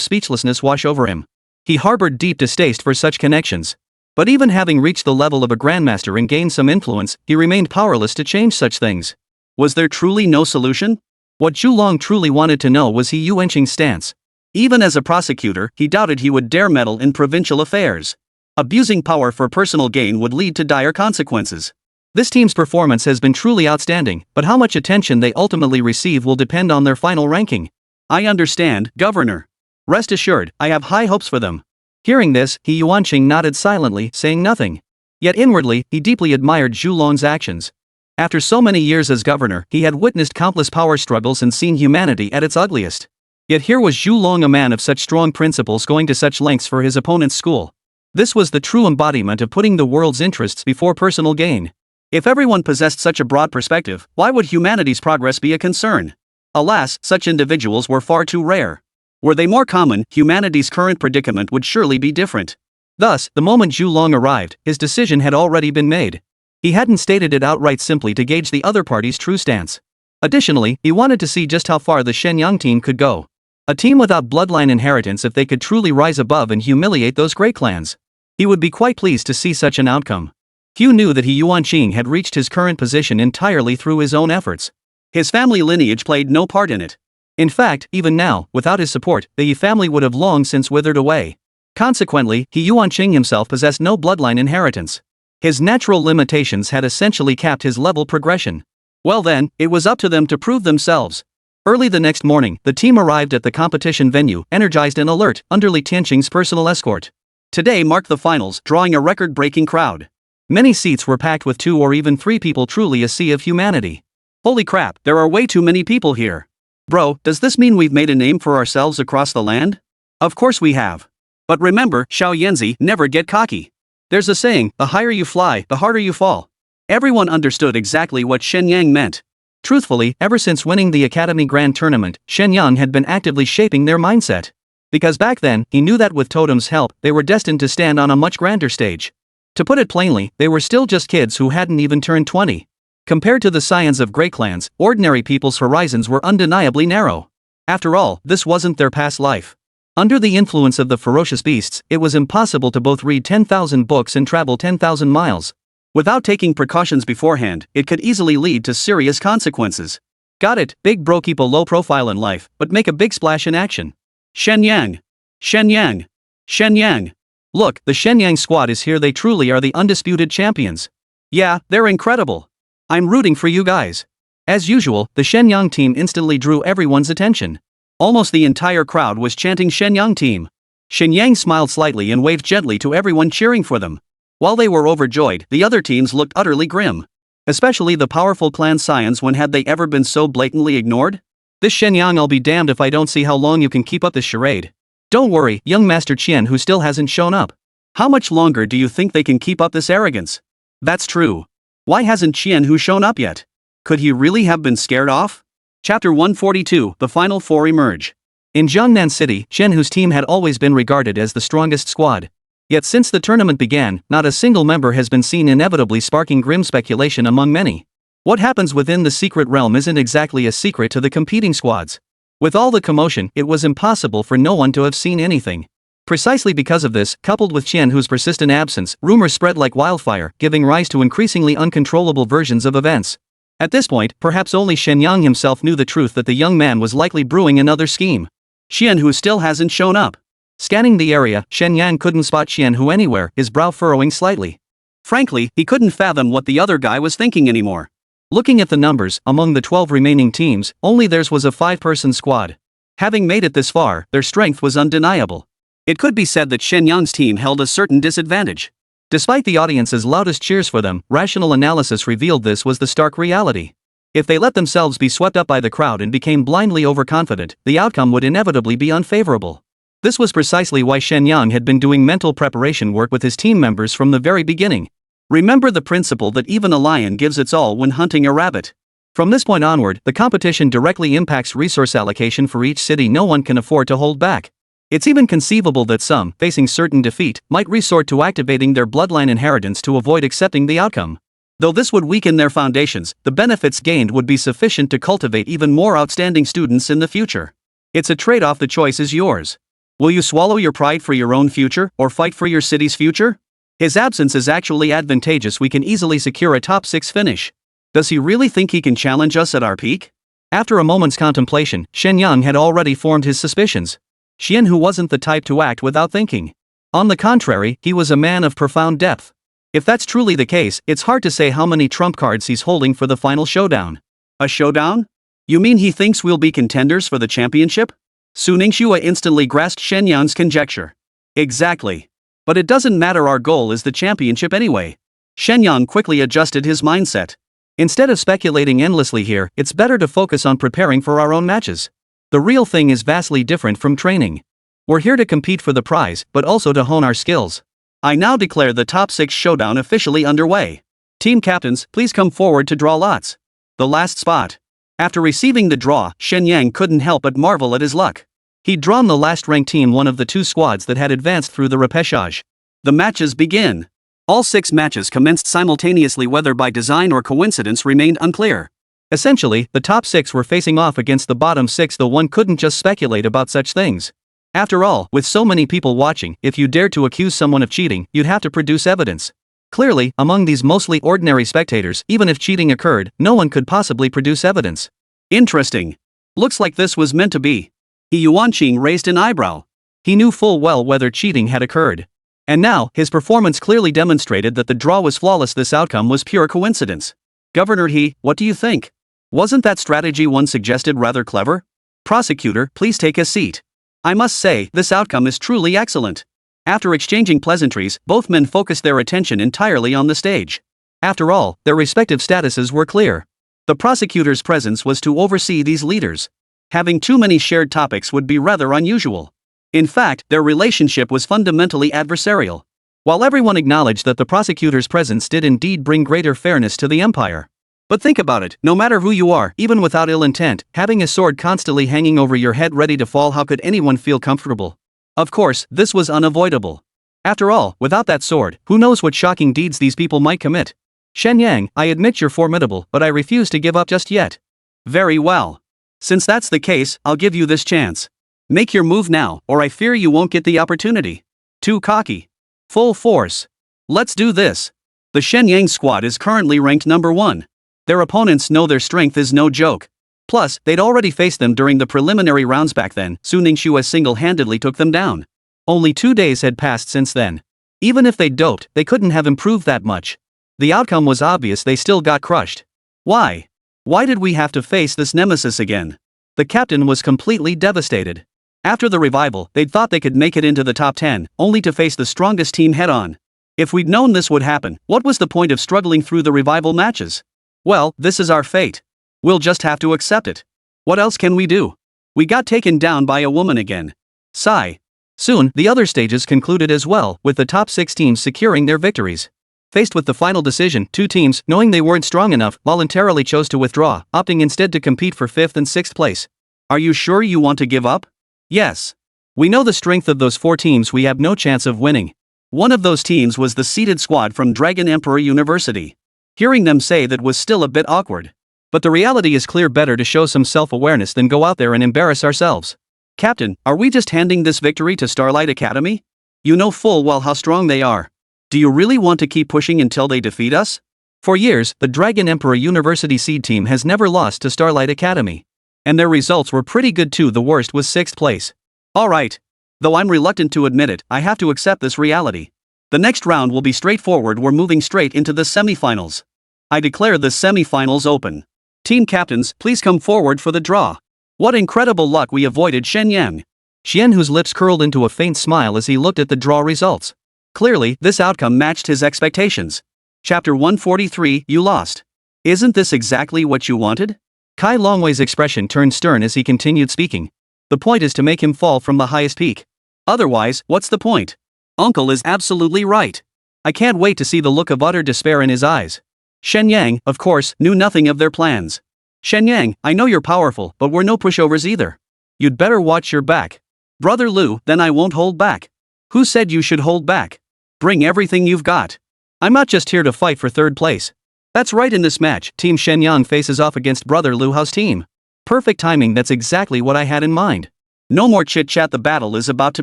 Speaker 1: speechlessness wash over him. He harbored deep distaste for such connections. But even having reached the level of a grandmaster and gained some influence, he remained powerless to change such things.
Speaker 2: Was there truly no solution?
Speaker 1: What Zhu Long truly wanted to know was He Yuanqing's stance.
Speaker 2: Even as a prosecutor, he doubted he would dare meddle in provincial affairs. Abusing power for personal gain would lead to dire consequences.
Speaker 1: This team's performance has been truly outstanding, but how much attention they ultimately receive will depend on their final ranking.
Speaker 2: I understand, Governor. Rest assured, I have high hopes for them.
Speaker 1: Hearing this, He Yuanqing nodded silently, saying nothing. Yet inwardly, he deeply admired Zhu Long's actions. After so many years as governor, he had witnessed countless power struggles and seen humanity at its ugliest. Yet here was Zhu Long, a man of such strong principles, going to such lengths for his opponent's school.
Speaker 2: This was the true embodiment of putting the world's interests before personal gain. If everyone possessed such a broad perspective, why would humanity's progress be a concern? Alas, such individuals were far too rare. Were they more common, humanity's current predicament would surely be different. Thus, the moment Zhu Long arrived, his decision had already been made. He hadn't stated it outright simply to gauge the other party's true stance. Additionally, he wanted to see just how far the Shen Yang team could go. A team without bloodline inheritance if they could truly rise above and humiliate those great clans. He would be quite pleased to see such an outcome. Hugh knew that he Yuanqing had reached his current position entirely through his own efforts. His family lineage played no part in it. In fact, even now, without his support, the Yi family would have long since withered away. Consequently, he Yuanqing himself possessed no bloodline inheritance. His natural limitations had essentially capped his level progression. Well then, it was up to them to prove themselves. Early the next morning, the team arrived at the competition venue, energized and alert, under Li Tianqing's personal escort. Today marked the finals, drawing a record-breaking crowd. Many seats were packed with 2 or even 3 people, truly a sea of humanity. Holy crap, there are way too many people here. Bro, does this mean we've made a name for ourselves across the land? Of course we have. But remember, Xiao Yanzi, never get cocky. There's a saying, the higher you fly, the harder you fall. Everyone understood exactly what Shen Yang meant. Truthfully, ever since winning the Academy Grand Tournament, Shen Yang had been actively shaping their mindset. Because back then, he knew that with Totem's help, they were destined to stand on a much grander stage. To put it plainly, they were still just kids who hadn't even turned 20. Compared to the scions of great clans, ordinary people's horizons were undeniably narrow. After all, this wasn't their past life. Under the influence of the ferocious beasts, it was impossible to both read 10,000 books and travel 10,000 miles. Without taking precautions beforehand, it could easily lead to serious consequences. Got it, big bro, keep a low profile in life, but make a big splash in action. Shen Yang! Shen Yang! Shen Yang! Look, the Shen Yang squad is here, they truly are the undisputed champions. Yeah, they're incredible. I'm rooting for you guys. As usual, the Shen Yang team instantly drew everyone's attention. Almost the entire crowd was chanting Shen Yang team. Shen Yang smiled slightly and waved gently to everyone cheering for them. While they were overjoyed, the other teams looked utterly grim. Especially the powerful clan scions, when had they ever been so blatantly ignored? This Shen Yang, I'll be damned if I don't see how long you can keep up this charade. Don't worry, young Master Qian who still hasn't shown up. How much longer do you think they can keep up this arrogance? That's true. Why hasn't Qian who shown up yet? Could he really have been scared off? Chapter 142, The Final Four emerge. In Jiangnan City, Qian Hu's team had always been regarded as the strongest squad. Yet since the tournament began, not a single member has been seen, inevitably sparking grim speculation among many. What happens within the secret realm isn't exactly a secret to the competing squads. With all the commotion, it was impossible for no one to have seen anything. Precisely because of this, coupled with Qian Hu's persistent absence, rumors spread like wildfire, giving rise to increasingly uncontrollable versions of events. At this point, perhaps only Shen Yang himself knew the truth, that the young man was likely brewing another scheme. Qian Hu still hasn't shown up. Scanning the area, Shen Yang couldn't spot Qian Hu anywhere, his brow furrowing slightly. Frankly, he couldn't fathom what the other guy was thinking anymore. Looking at the numbers, among the 12 remaining teams, only theirs was a 5-person squad. Having made it this far, their strength was undeniable. It could be said that Shen Yang's team held a certain disadvantage. Despite the audience's loudest cheers for them, rational analysis revealed this was the stark reality. If they let themselves be swept up by the crowd and became blindly overconfident, the outcome would inevitably be unfavorable. This was precisely why Shen Yang had been doing mental preparation work with his team members from the very beginning. Remember the principle that even a lion gives its all when hunting a rabbit. From this point onward, the competition directly impacts resource allocation for each city. No one can afford to hold back. It's even conceivable that some, facing certain defeat, might resort to activating their bloodline inheritance to avoid accepting the outcome. Though this would weaken their foundations, the benefits gained would be sufficient to cultivate even more outstanding students in the future. It's a trade-off, the choice is yours. Will you swallow your pride for your own future, or fight for your city's future? His absence is actually advantageous. We can easily secure a top 6 finish. Does he really think he can challenge us at our peak? After a moment's contemplation, Shen Yang had already formed his suspicions. Qian Hu wasn't the type to act without thinking. On the contrary, he was a man of profound depth. If that's truly the case, it's hard to say how many trump cards he's holding for the final showdown. A showdown? You mean he thinks we'll be contenders for the championship? Su Ningxue instantly grasped Shen Yang's conjecture. Exactly. But it doesn't matter, our goal is the championship anyway. Shen Yang quickly adjusted his mindset. Instead of speculating endlessly here, it's better to focus on preparing for our own matches. The real thing is vastly different from training. We're here to compete for the prize, but also to hone our skills. I now declare the top 6 showdown officially underway. Team captains, please come forward to draw lots. The last spot. After receiving the draw, Shen Yang couldn't help but marvel at his luck. He'd drawn the last-ranked team, one of the 2 squads that had advanced through the repechage. The matches begin. All 6 matches commenced simultaneously, whether by design or coincidence remained unclear. Essentially, the top 6 were facing off against the bottom 6, though one couldn't just speculate about such things. After all, with so many people watching, if you dared to accuse someone of cheating, you'd have to produce evidence. Clearly, among these mostly ordinary spectators, even if cheating occurred, no one could possibly produce evidence. Interesting. Looks like this was meant to be. He Yuanqing raised an eyebrow. He knew full well whether cheating had occurred. And now, his performance clearly demonstrated that the draw was flawless. This outcome was pure coincidence. Governor He, what do you think? Wasn't that strategy one suggested rather clever? Prosecutor, please take a seat. I must say, this outcome is truly excellent. After exchanging pleasantries, both men focused their attention entirely on the stage. After all, their respective statuses were clear. The prosecutor's presence was to oversee these leaders. Having too many shared topics would be rather unusual. In fact, their relationship was fundamentally adversarial. While everyone acknowledged that the prosecutor's presence did indeed bring greater fairness to the empire. But think about it, no matter who you are, even without ill intent, having a sword constantly hanging over your head ready to fall, how could anyone feel comfortable? Of course, this was unavoidable. After all, without that sword, who knows what shocking deeds these people might commit? Shen Yang, I admit you're formidable, but I refuse to give up just yet. Very well. Since that's the case, I'll give you this chance. Make your move now, or I fear you won't get the opportunity. Too cocky. Full force. Let's do this. The Shen Yang squad is currently ranked number 1. Their opponents know their strength is no joke. Plus, they'd already faced them during the preliminary rounds back then. Su Ningxue single-handedly took them down. Only 2 days had passed since then. Even if they'd doped, they couldn't have improved that much. The outcome was obvious, they still got crushed. Why? Why did we have to face this nemesis again? The captain was completely devastated. After the revival, they'd thought they could make it into the top 10, only to face the strongest team head-on. If we'd known this would happen, what was the point of struggling through the revival matches? Well, this is our fate. We'll just have to accept it. What else can we do? We got taken down by a woman again. Sigh. Soon, the other stages concluded as well, with the top 6 teams securing their victories. Faced with the final decision, 2 teams, knowing they weren't strong enough, voluntarily chose to withdraw, opting instead to compete for 5th and 6th place. Are you sure you want to give up? Yes. We know the strength of those 4 teams, we have no chance of winning. One of those teams was the seeded squad from Dragon Emperor University. Hearing them say that was still a bit awkward. But the reality is clear, better to show some self-awareness than go out there and embarrass ourselves. Captain, are we just handing this victory to Starlight Academy? You know full well how strong they are. Do you really want to keep pushing until they defeat us? For years, the Dragon Emperor University seed team has never lost to Starlight Academy. And their results were pretty good too. The worst was 6th place. Alright. Though I'm reluctant to admit it, I have to accept this reality. The next round will be straightforward, we're moving straight into the semifinals. I declare the semifinals open. Team captains, please come forward for the draw. What incredible luck we avoided Shen Yang. Xian, whose lips curled into a faint smile as he looked at the draw results. Clearly, this outcome matched his expectations. Chapter 143, you lost. Isn't this exactly what you wanted? Kai Longwei's expression turned stern as he continued speaking. The point is to make him fall from the highest peak. Otherwise, what's the point? Uncle is absolutely right. I can't wait to see the look of utter despair in his eyes. Shen Yang, of course, knew nothing of their plans. Shen Yang, I know you're powerful, but we're no pushovers either. You'd better watch your back. Brother Lu, then I won't hold back. Who said you should hold back? Bring everything you've got. I'm not just here to fight for 3rd place. That's right, in this match, Team Shen Yang faces off against Brother Lu Hao's team. Perfect timing, that's exactly what I had in mind. No more chit-chat, the battle is about to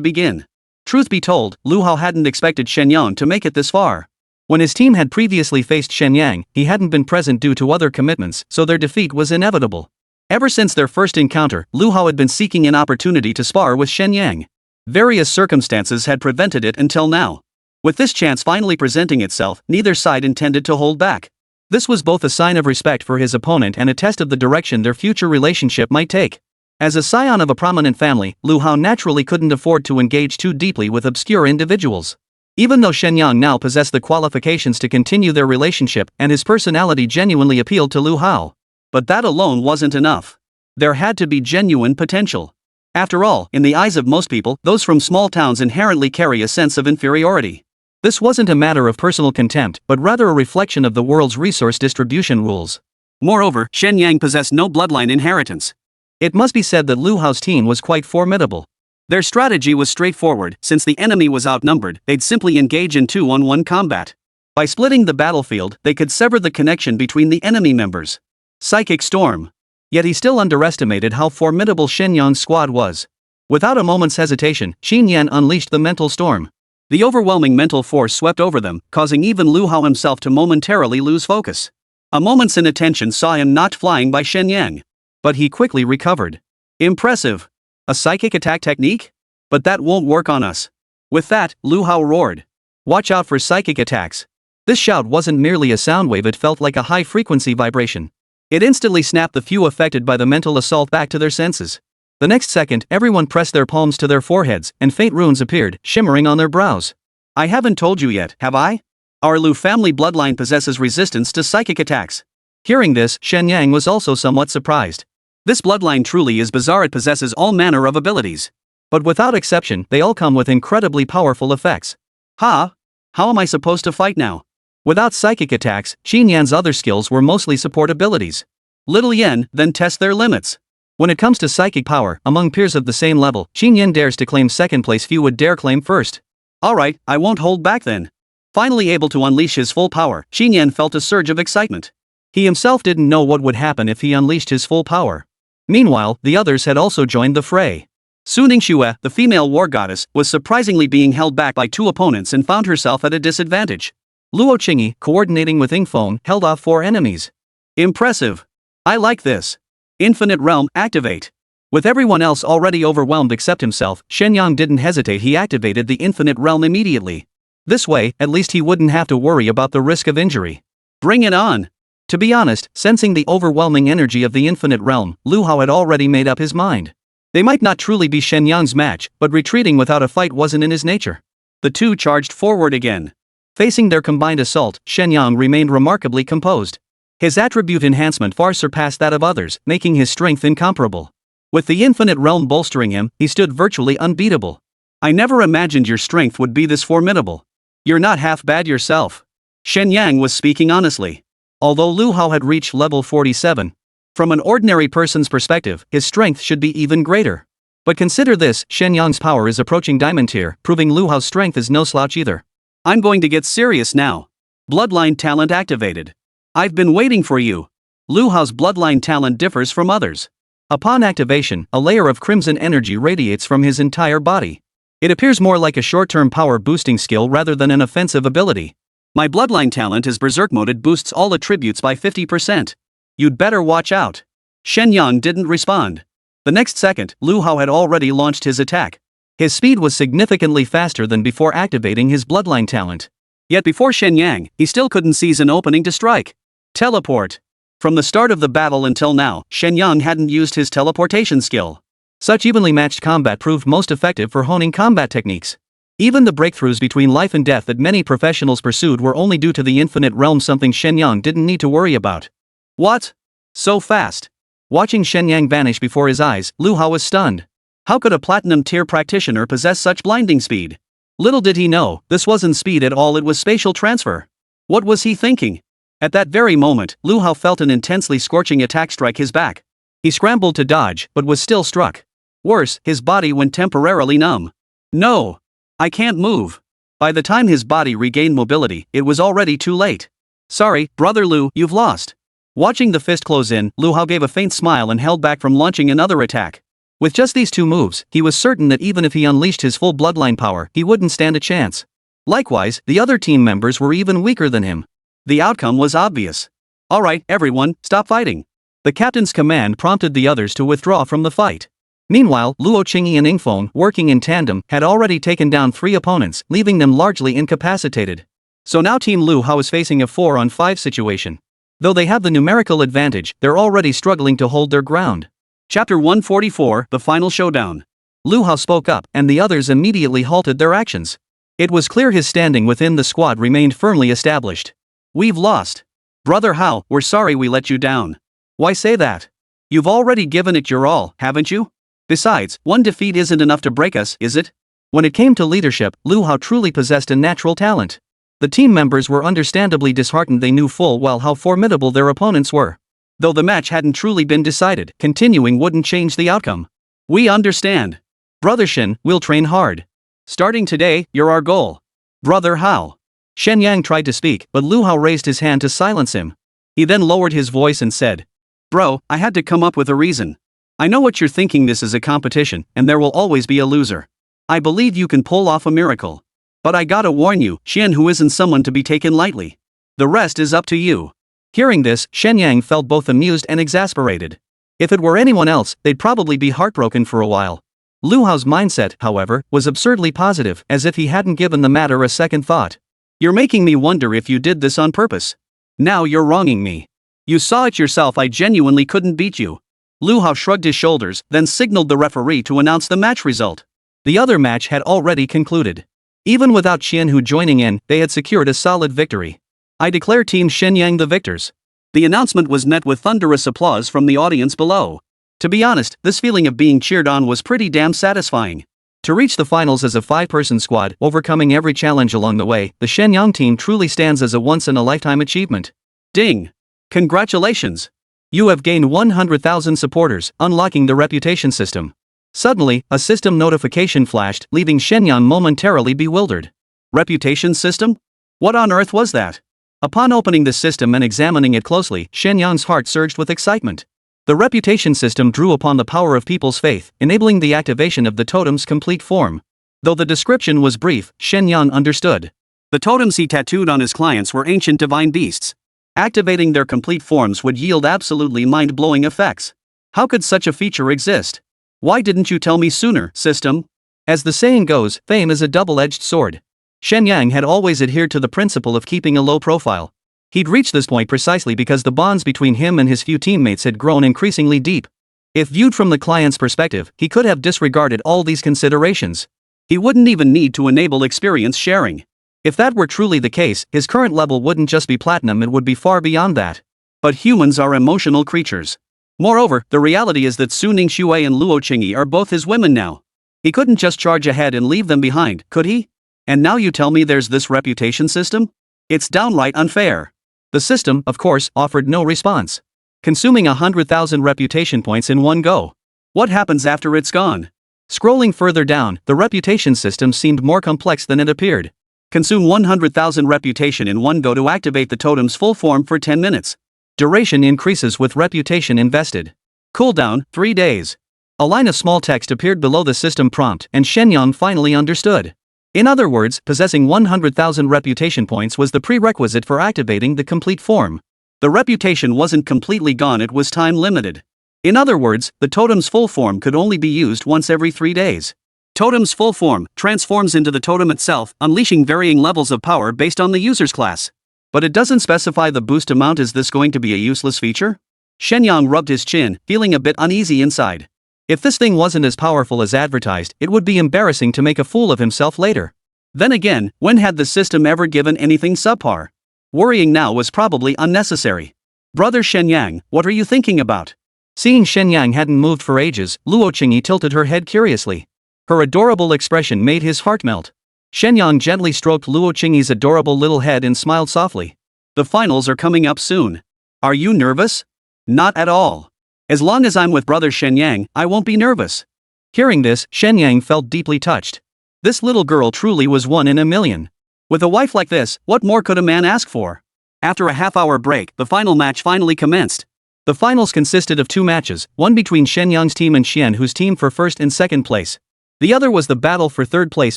Speaker 2: begin. Truth be told, Lu Hao hadn't expected Shen Yang to make it this far. When his team had previously faced Shen Yang, he hadn't been present due to other commitments, so their defeat was inevitable. Ever since their first encounter, Lu Hao had been seeking an opportunity to spar with Shen Yang. Various circumstances had prevented it until now. With this chance finally presenting itself, neither side intended to hold back. This was both a sign of respect for his opponent and a test of the direction their future relationship might take. As a scion of a prominent family, Lu Hao naturally couldn't afford to engage too deeply with obscure individuals. Even though Shen Yang now possessed the qualifications to continue their relationship and his personality genuinely appealed to Lu Hao. But that alone wasn't enough. There had to be genuine potential. After all, in the eyes of most people, those from small towns inherently carry a sense of inferiority.
Speaker 1: This wasn't a matter of personal contempt, but rather a reflection of the world's resource distribution rules.
Speaker 2: Moreover, Shen Yang possessed no bloodline inheritance.
Speaker 1: It must be said that Lu Hao's team was quite formidable.
Speaker 2: Their strategy was straightforward. Since the enemy was outnumbered, they'd simply engage in 2-on-1 combat. By splitting the battlefield, they could sever the connection between the enemy members. Psychic storm.
Speaker 1: Yet he still underestimated how formidable Shen Yang's squad was. Without a moment's hesitation, Shen Yang unleashed the mental storm.
Speaker 2: The overwhelming mental force swept over them, causing even Lu Hao himself to momentarily lose focus. A moment's inattention saw him knocked flying by Shen Yang.
Speaker 1: But he quickly recovered.
Speaker 2: Impressive. A psychic attack technique? But that won't work on us. With that, Lu Hao roared.
Speaker 1: Watch out for psychic attacks. This shout wasn't merely a sound wave, it felt like a high-frequency vibration. It instantly snapped the few affected by the mental assault back to their senses. The next second, everyone pressed their palms to their foreheads, and faint runes appeared, shimmering on their brows.
Speaker 2: I haven't told you yet, have I? Our Lu family bloodline possesses resistance to psychic attacks.
Speaker 1: Hearing this, Shen Yang was also somewhat surprised.
Speaker 2: This bloodline truly is bizarre, it possesses all manner of abilities.
Speaker 1: But without exception, they all come with incredibly powerful effects.
Speaker 2: How am I supposed to fight now?
Speaker 1: Without psychic attacks, Shen Yan's other skills were mostly support abilities.
Speaker 2: Little Yen then test their limits.
Speaker 1: When it comes to psychic power, among peers of the same level, Shen Yan dares to claim second place, few would dare claim first.
Speaker 2: Alright, I won't hold back then. Finally able to unleash his full power, Shen Yan felt a surge of excitement.
Speaker 1: He himself didn't know what would happen if he unleashed his full power. Meanwhile, the others had also joined the fray.
Speaker 2: Su Ningxue, the female war goddess, was surprisingly being held back by 2 opponents and found herself at a disadvantage.
Speaker 1: Luo Qingyi, coordinating with Yingfeng, held off 4 enemies.
Speaker 2: Impressive. I like this. Infinite Realm, activate. With everyone else already overwhelmed except himself, Shen Yang didn't hesitate, he activated the Infinite Realm immediately.
Speaker 1: This way, at least he wouldn't have to worry about the risk of injury.
Speaker 2: Bring it on.
Speaker 1: To be honest, sensing the overwhelming energy of the Infinite Realm, Lu Hao had already made up his mind. They might not truly be Shen Yang's match, but retreating without a fight wasn't in his nature.
Speaker 2: The 2 charged forward again.
Speaker 1: Facing their combined assault, Shen Yang remained remarkably composed. His attribute enhancement far surpassed that of others, making his strength incomparable. With the Infinite Realm bolstering him, he stood virtually unbeatable.
Speaker 2: I never imagined your strength would be this formidable. You're not half bad yourself. Shen Yang was speaking honestly.
Speaker 1: Although Lu Hao had reached level 47, from an ordinary person's perspective, his strength should be even greater. But consider this, Shen Yang's power is approaching diamond tier, proving Lu Hao's strength is no slouch either.
Speaker 2: I'm going to get serious now. Bloodline talent activated. I've been waiting for you. Lu Hao's bloodline talent differs from others.
Speaker 1: Upon activation, a layer of crimson energy radiates from his entire body. It appears more like a short-term power-boosting skill rather than an offensive ability.
Speaker 2: My bloodline talent is berserk mode, it boosts all attributes by 50%. You'd better watch out. Shen Yang didn't respond. The next second, Lu Hao had already launched his attack.
Speaker 1: His speed was significantly faster than before activating his bloodline talent.
Speaker 2: Yet before Shen Yang, he still couldn't seize an opening to strike. Teleport. From the start of the battle until now, Shen Yang hadn't used his teleportation skill.
Speaker 1: Such evenly matched combat proved most effective for honing combat techniques. Even the breakthroughs between life and death that many professionals pursued were only due to the Infinite Realm, something Shen Yang didn't need to worry about.
Speaker 2: What? So fast?
Speaker 1: Watching Shen Yang vanish before his eyes, Lu Hao was stunned.
Speaker 2: How could a platinum tier practitioner possess such blinding speed? Little did he know, this wasn't speed at all, it was spatial transfer. What was he thinking? At that very moment, Lu Hao felt an intensely scorching attack strike his back.
Speaker 1: He scrambled to dodge, but was still struck.
Speaker 2: Worse, his body went temporarily numb. No! I can't move. By the time his body regained mobility, it was already too late. Sorry, brother Lu, you've lost. Watching the fist close in, Lu Hao gave a faint smile and held back from launching another attack. With just these 2 moves, he was certain that even if he unleashed his full bloodline power, he wouldn't stand a chance. Likewise, the other team members were even weaker than him. The outcome was obvious. Alright, everyone, stop fighting. The captain's command prompted the others to withdraw from the fight. Meanwhile, Luo Qingyi and Yingfeng, working in tandem, had already taken down 3 opponents, leaving them largely incapacitated. So now Team Lu Hao is facing a 4-on-5 situation. Though they have the numerical advantage, they're already struggling to hold their ground. Chapter 144, The Final Showdown. Lu Hao spoke up, and the others immediately halted their actions. It was clear his standing within the squad remained firmly established. We've lost. Brother Hao, we're sorry we let you down. Why say that? You've already given it your all, haven't you? Besides, 1 defeat isn't enough to break us, is it?
Speaker 1: When it came to leadership, Lu Hao truly possessed a natural talent. The team members were understandably disheartened. They knew full well how formidable their opponents were. Though the match hadn't truly been decided, continuing wouldn't change the outcome.
Speaker 2: We understand.
Speaker 1: Brother Shen, we'll train hard.
Speaker 2: Starting today, you're our goal.
Speaker 1: Brother Hao. Shen Yang tried to speak, but Lu Hao raised his hand to silence him.
Speaker 2: He then lowered his voice and said, Bro, I had to come up with a reason. I know what you're thinking, this is a competition, and there will always be a loser. I believe you can pull off a miracle. But I gotta warn you, Shen Hu isn't someone to be taken lightly. The rest is up to you.
Speaker 1: Hearing this, Shen Yang felt both amused and exasperated. If it were anyone else, they'd probably be heartbroken for a while. Lu Hao's mindset, however, was absurdly positive, as if he hadn't given the matter a second thought.
Speaker 2: You're making me wonder if you did this on purpose. Now you're wronging me. You saw it yourself, I genuinely couldn't beat you. Lu Hao shrugged his shoulders, then signaled the referee to announce the match result.
Speaker 1: The other match had already concluded. Even without Shen Hu joining in, they had secured a solid victory. I declare Team Shen Yang the victors.
Speaker 2: The announcement was met with thunderous applause from the audience below. To be honest, this feeling of being cheered on was pretty damn satisfying.
Speaker 1: To reach the finals as a 5-person squad, overcoming every challenge along the way, the Shen Yang team truly stands as a once-in-a-lifetime achievement.
Speaker 2: Ding! Congratulations!
Speaker 1: You have gained 100,000 supporters, unlocking the reputation system. Suddenly, a system notification flashed, leaving Shen Yang momentarily bewildered.
Speaker 2: Reputation system? What on earth was that?
Speaker 1: Upon opening the system and examining it closely, Shen Yang's heart surged with excitement. The reputation system drew upon the power of people's faith, enabling the activation of the totem's complete form. Though the description was brief, Shen Yang understood.
Speaker 2: The totems he tattooed on his clients were ancient divine beasts. Activating their complete forms would yield absolutely mind-blowing effects. How could such a feature exist? Why didn't you tell me sooner, system?
Speaker 1: As the saying goes, fame is a double-edged sword. Shen Yang had always adhered to the principle of keeping a low profile. He'd reached this point precisely because the bonds between him and his few teammates had grown increasingly deep. If viewed from the client's perspective, he could have disregarded all these considerations.
Speaker 2: He wouldn't even need to enable experience sharing.
Speaker 1: If that were truly the case, his current level wouldn't just be platinum, it would be far beyond that.
Speaker 2: But humans are emotional creatures. Moreover, the reality is that Su Ningxue and Luo Qingyi are both his women now. He couldn't just charge ahead and leave them behind, could he? And now you tell me there's this reputation system? It's downright unfair.
Speaker 1: The system, of course, offered no response. Consuming 100,000 reputation points in one go.
Speaker 2: What happens after it's gone?
Speaker 1: Scrolling further down, the reputation system seemed more complex than it appeared.
Speaker 2: Consume 100,000 reputation in one go to activate the totem's full form for 10 minutes.
Speaker 1: Duration increases with reputation invested.
Speaker 2: Cooldown, 3 days.
Speaker 1: A line of small text appeared below the system prompt, and Shen Yang finally understood. In other words, possessing 100,000 reputation points was the prerequisite for activating the complete form.
Speaker 2: The reputation wasn't completely gone, it was time limited. In other words, the totem's full form could only be used once every 3 days. Totem's full form transforms into the totem itself, unleashing varying levels of power based on the user's class. But it doesn't specify the boost amount. Is this going to be a useless feature? Shen Yang rubbed his chin, feeling a bit uneasy inside.
Speaker 1: If this thing wasn't as powerful as advertised, it would be embarrassing to make a fool of himself later.
Speaker 2: Then again, when had the system ever given anything subpar? Worrying now was probably unnecessary. Brother Shen Yang, what are you thinking about?
Speaker 1: Seeing Shen Yang hadn't moved for ages, Luo Qingyi tilted her head curiously. Her adorable expression made his heart melt. Shen Yang gently stroked Luo Qingyi's adorable little head and smiled softly.
Speaker 2: The finals are coming up soon. Are you nervous? Not at all. As long as I'm with Brother Shen Yang, I won't be nervous.
Speaker 1: Hearing this, Shen Yang felt deeply touched. This little girl truly was one in a million.
Speaker 2: With a wife like this, what more could a man ask for? After a half-hour break, the final match finally commenced.
Speaker 1: The finals consisted of 2 matches, one between Shen Yang's team and Shen Hu's team for first and second place. The other was the battle for third place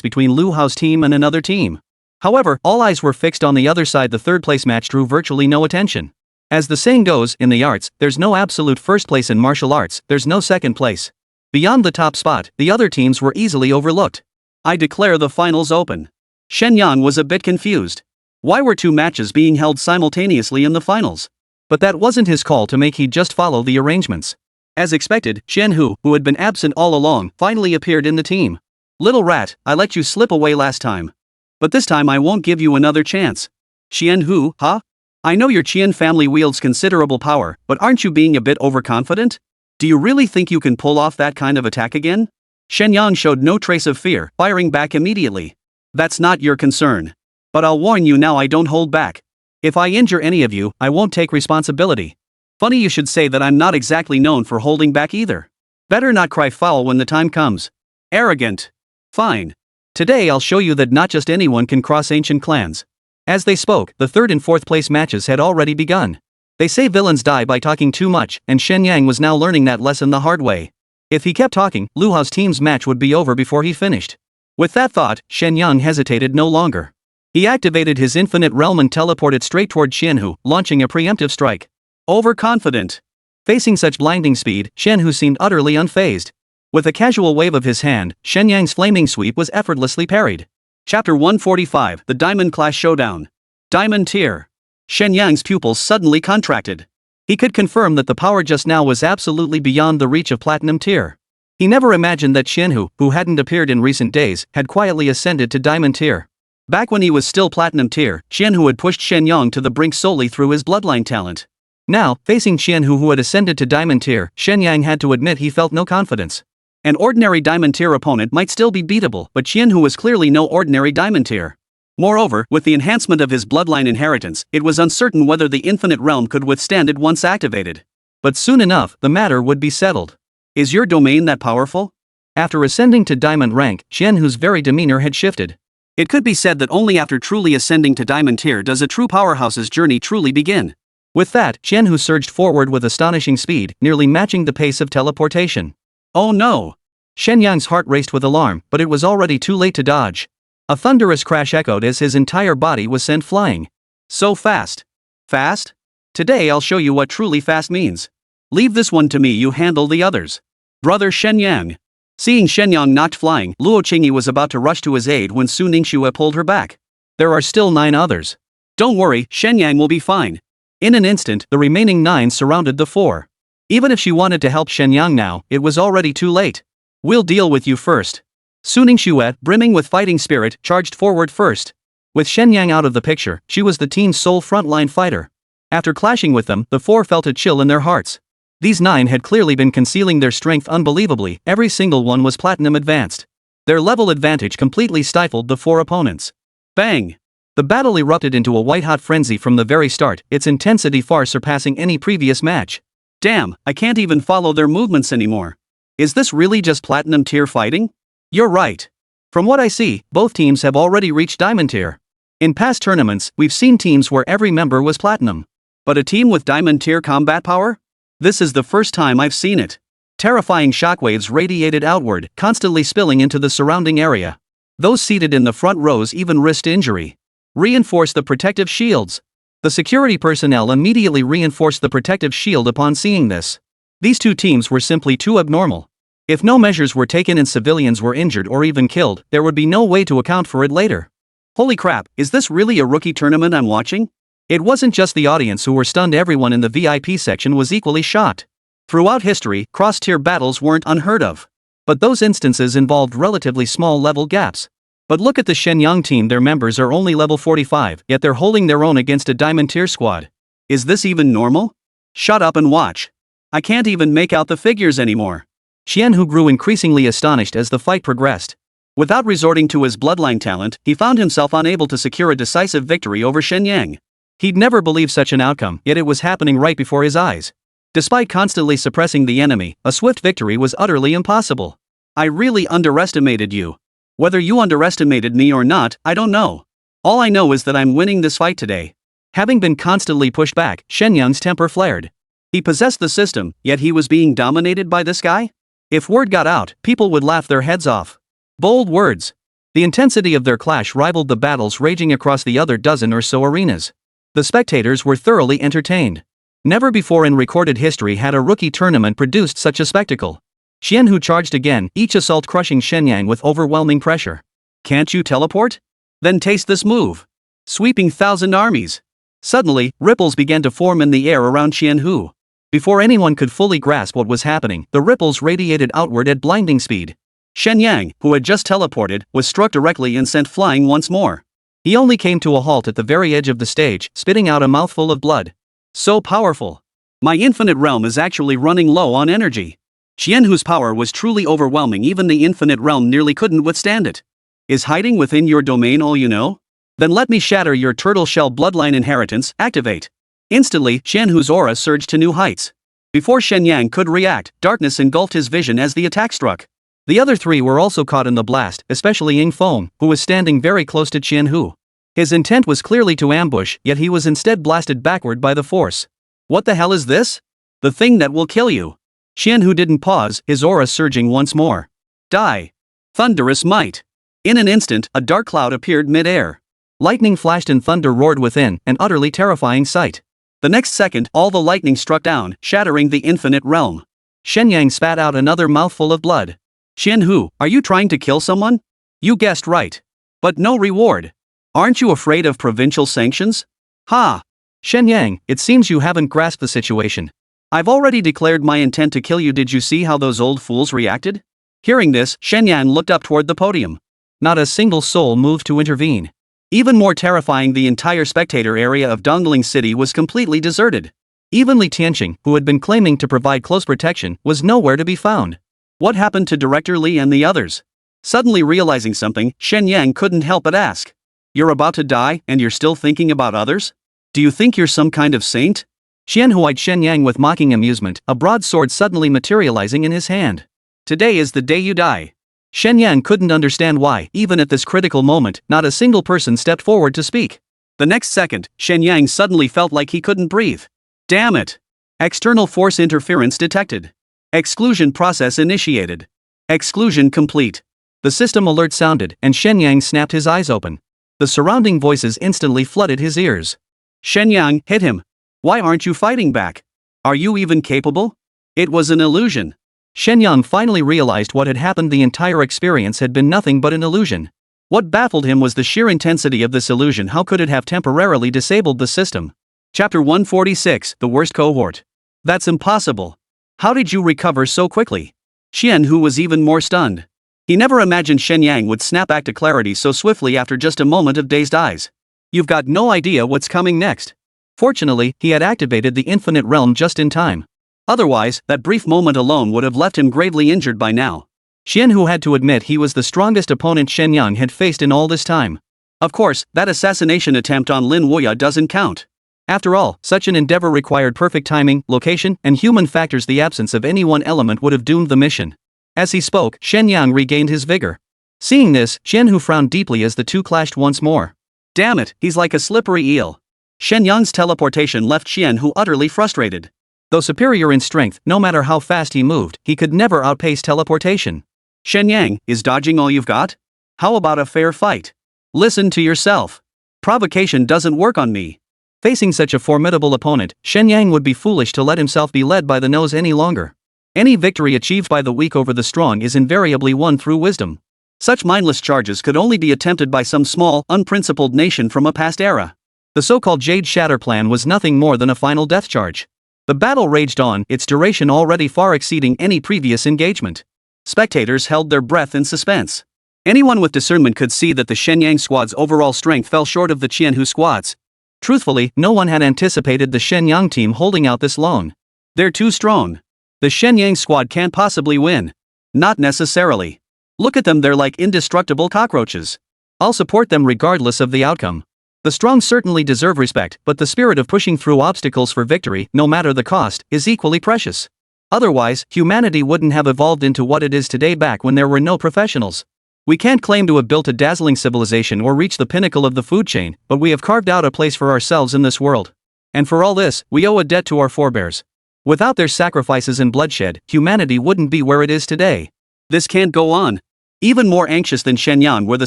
Speaker 1: between Lu Hao's team and another team. However, all eyes were fixed on the other side. The third place match drew virtually no attention. As the saying goes, in the arts, there's no absolute first place. In martial arts, there's no second place. Beyond the top spot, the other teams were easily overlooked.
Speaker 2: I declare the finals open. Shen Yang was a bit confused. Why were 2 matches being held simultaneously in the finals?
Speaker 1: But that wasn't his call to make, he'd just follow the arrangements.
Speaker 2: As expected, Shen Hu, who had been absent all along, finally appeared in the team. Little rat, I let you slip away last time. But this time I won't give you another chance. Shen Hu, huh? I know your Qian family wields considerable power, but aren't you being a bit overconfident? Do you really think you can pull off that kind of attack again? Shen Yang showed no trace of fear, firing back immediately. That's not your concern. But I'll warn you now, I don't hold back. If I injure any of you, I won't take responsibility. Funny you should say that, I'm not exactly known for holding back either. Better not cry foul when the time comes. Arrogant. Fine. Today I'll show you that not just anyone can cross ancient clans. As they spoke, the third and fourth place matches had already begun. They say villains die by talking too much, and Shen Yang was now learning that lesson the hard way. If he kept talking, Lu Hao's team's match would be over before he finished. With that thought, Shen Yang hesitated no longer. He activated his infinite realm and teleported straight toward Qianhu, launching a preemptive strike. Overconfident. Facing such blinding speed, Qianhu seemed utterly unfazed. With a casual wave of his hand, Shen Yang's flaming sweep was effortlessly parried. Chapter 145, The Diamond Class Showdown. Diamond Tier. Shen Yang's pupils suddenly contracted. He could confirm that the power just now was absolutely beyond the reach of Platinum Tier. He never imagined that Qianhu, who hadn't appeared in recent days, had quietly ascended to Diamond Tier. Back when he was still Platinum Tier, Qianhu had pushed Shen Yang to the brink solely through his bloodline talent. Now, facing Qianhu, who had ascended to Diamond Tier, Shen Yang had to admit he felt no confidence. An ordinary Diamond Tier opponent might still be beatable, but Qianhu was clearly no ordinary Diamond Tier. Moreover, with the enhancement of his bloodline inheritance, it was uncertain whether the Infinite Realm could withstand it once activated. But soon enough, the matter would be settled. Is your domain that powerful? After ascending to Diamond rank, Qianhu's very demeanor had shifted. It could be said that only after truly ascending to Diamond Tier does a true powerhouse's journey truly begin. With that, Qianhu surged forward with astonishing speed, nearly matching the pace of teleportation. Oh no! Shen Yang's heart raced with alarm, but it was already too late to dodge. A thunderous crash echoed as his entire body was sent flying. So fast. Fast? Today I'll show you what truly fast means. Leave this one to me, you handle the others. Brother Shen Yang. Seeing Shen Yang knocked flying, Luo Qingyi was about to rush to his aid when Su Ningxue pulled her back. There are still 9 others. Don't worry, Shen Yang will be fine. In an instant, the remaining 9 surrounded the 4. Even if she wanted to help Shen Yang now, it was already too late. We'll deal with you first. Su Ningxue, brimming with fighting spirit, charged forward first. With Shen Yang out of the picture, she was the team's sole frontline fighter. After clashing with them, the 4 felt a chill in their hearts. These 9 had clearly been concealing their strength unbelievably, every single one was platinum advanced. Their level advantage completely stifled the 4 opponents. Bang! The battle erupted into a white-hot frenzy from the very start, its intensity far surpassing any previous match. Damn, I can't even follow their movements anymore. Is this really just Platinum Tier fighting? You're right. From what I see, both teams have already reached Diamond Tier. In past tournaments, we've seen teams where every member was Platinum. But a team with Diamond Tier combat power? This is the first time I've seen it. Terrifying shockwaves radiated outward, constantly spilling into the surrounding area. Those seated in the front rows even risked injury. Reinforce the protective shields. The security personnel immediately reinforced the protective shield upon seeing this. These 2 teams were simply too abnormal. If no measures were taken and civilians were injured or even killed, there would be no way to account for it later. Holy crap, is this really a rookie tournament I'm watching? It wasn't just the audience who were stunned, everyone in the VIP section was equally shocked. Throughout history, cross-tier battles weren't unheard of. But those instances involved relatively small level gaps. But look at the Shen Yang team, their members are only level 45, yet they're holding their own against a Diamond Tier squad. Is this even normal? Shut up and watch. I can't even make out the figures anymore. Qianhu grew increasingly astonished as the fight progressed. Without resorting to his bloodline talent, he found himself unable to secure a decisive victory over Shen Yang. He'd never believed such an outcome, yet it was happening right before his eyes. Despite constantly suppressing the enemy, a swift victory was utterly impossible. I really underestimated you. Whether you underestimated me or not, I don't know. All I know is that I'm winning this fight today. Having been constantly pushed back, Shen Yang's temper flared. He possessed the system, yet he was being dominated by this guy? If word got out, people would laugh their heads off. Bold words. The intensity of their clash rivaled the battles raging across the other dozen or so arenas. The spectators were thoroughly entertained. Never before in recorded history had a rookie tournament produced such a spectacle. Qianhu charged again, each assault crushing Shen Yang with overwhelming pressure. Can't you teleport? Then taste this move. Sweeping 1,000 armies. Suddenly, ripples began to form in the air around Qianhu. Before anyone could fully grasp what was happening, the ripples radiated outward at blinding speed. Shen Yang, who had just teleported, was struck directly and sent flying once more. He only came to a halt at the very edge of the stage, spitting out a mouthful of blood. So powerful. My infinite realm is actually running low on energy. Qian Hu's power was truly overwhelming, even the infinite realm nearly couldn't withstand it. Is hiding within your domain all you know? Then let me shatter your turtle shell bloodline inheritance, activate. Instantly, Qian Hu's aura surged to new heights. Before Shen Yang could react, darkness engulfed his vision as the attack struck. The other three were also caught in the blast, especially Ying Feng, who was standing very close to Qian Hu. His intent was clearly to ambush, yet he was instead blasted backward by the force. What the hell is this? The thing that will kill you. Qian Hu didn't pause, his aura surging once more. Die. Thunderous might. In an instant, a dark cloud appeared mid-air. Lightning flashed and thunder roared within, an utterly terrifying sight. The next second, all the lightning struck down, shattering the infinite realm. Shen Yang spat out another mouthful of blood. Qian Hu, are you trying to kill someone? You guessed right. But no reward. Aren't you afraid of provincial sanctions? Ha! Shen Yang, it seems you haven't grasped the situation. I've already declared my intent to kill you. Did you see how those old fools reacted? Hearing this, Shen Yang looked up toward the podium. Not a single soul moved to intervene. Even more terrifying, the entire spectator area of Dongling City was completely deserted. Even Li Tianqing, who had been claiming to provide close protection, was nowhere to be found. What happened to Director Li and the others? Suddenly realizing something, Shen Yang couldn't help but ask. You're about to die, and you're still thinking about others? Do you think you're some kind of saint? Qian Hu eyed Shen Yang with mocking amusement, a broad sword suddenly materializing in his hand. Today is the day you die. Shen Yang couldn't understand why, even at this critical moment, not a single person stepped forward to speak. The next second, Shen Yang suddenly felt like he couldn't breathe. Damn it! External force interference detected. Exclusion process initiated. Exclusion complete. The system alert sounded, and Shen Yang snapped his eyes open. The surrounding voices instantly flooded his ears. Shen Yang, hit him. Why aren't you fighting back? Are you even capable? It was an illusion. Shen Yang finally realized what had happened. The entire experience had been nothing but an illusion. What baffled him was the sheer intensity of this illusion. How could it have temporarily disabled the system? Chapter 146, The Worst Cohort. That's impossible. How did you recover so quickly? Qian Hu was even more stunned. He never imagined Shen Yang would snap back to clarity so swiftly after just a moment of dazed eyes. You've got no idea what's coming next. Fortunately, he had activated the infinite realm just in time. Otherwise, that brief moment alone would have left him gravely injured by now. Qian Hu had to admit he was the strongest opponent Shen Yang had faced in all this time. Of course, that assassination attempt on Lin Wuya doesn't count. After all, such an endeavor required perfect timing, location, and human factors. The absence of any one element would have doomed the mission. As he spoke, Shen Yang regained his vigor. Seeing this, Qian Hu frowned deeply as the two clashed once more. Damn it, he's like a slippery eel. Shen Yang's teleportation left Qian Hu utterly frustrated. Though superior in strength, no matter how fast he moved, he could never outpace teleportation. Shen Yang, is dodging all you've got? How about a fair fight? Listen to yourself. Provocation doesn't work on me. Facing such a formidable opponent, Shen Yang would be foolish to let himself be led by the nose any longer. Any victory achieved by the weak over the strong is invariably won through wisdom. Such mindless charges could only be attempted by some small, unprincipled nation from a past era. The so-called Jade Shatter plan was nothing more than a final death charge. The battle raged on, its duration already far exceeding any previous engagement. Spectators held their breath in suspense. Anyone with discernment could see that the Shen Yang squad's overall strength fell short of the Qian Hu squad's. Truthfully, no one had anticipated the Shen Yang team holding out this long. They're too strong. The Shen Yang squad can't possibly win. Not necessarily. Look at them, they're like indestructible cockroaches. I'll support them regardless of the outcome. The strong certainly deserve respect, but the spirit of pushing through obstacles for victory, no matter the cost, is equally precious. Otherwise, humanity wouldn't have evolved into what it is today back when there were no professionals. We can't claim to have built a dazzling civilization or reached the pinnacle of the food chain, but we have carved out a place for ourselves in this world. And for all this, we owe a debt to our forebears. Without their sacrifices and bloodshed, humanity wouldn't be where it is today. This can't go on. Even more anxious than Shen Yang were the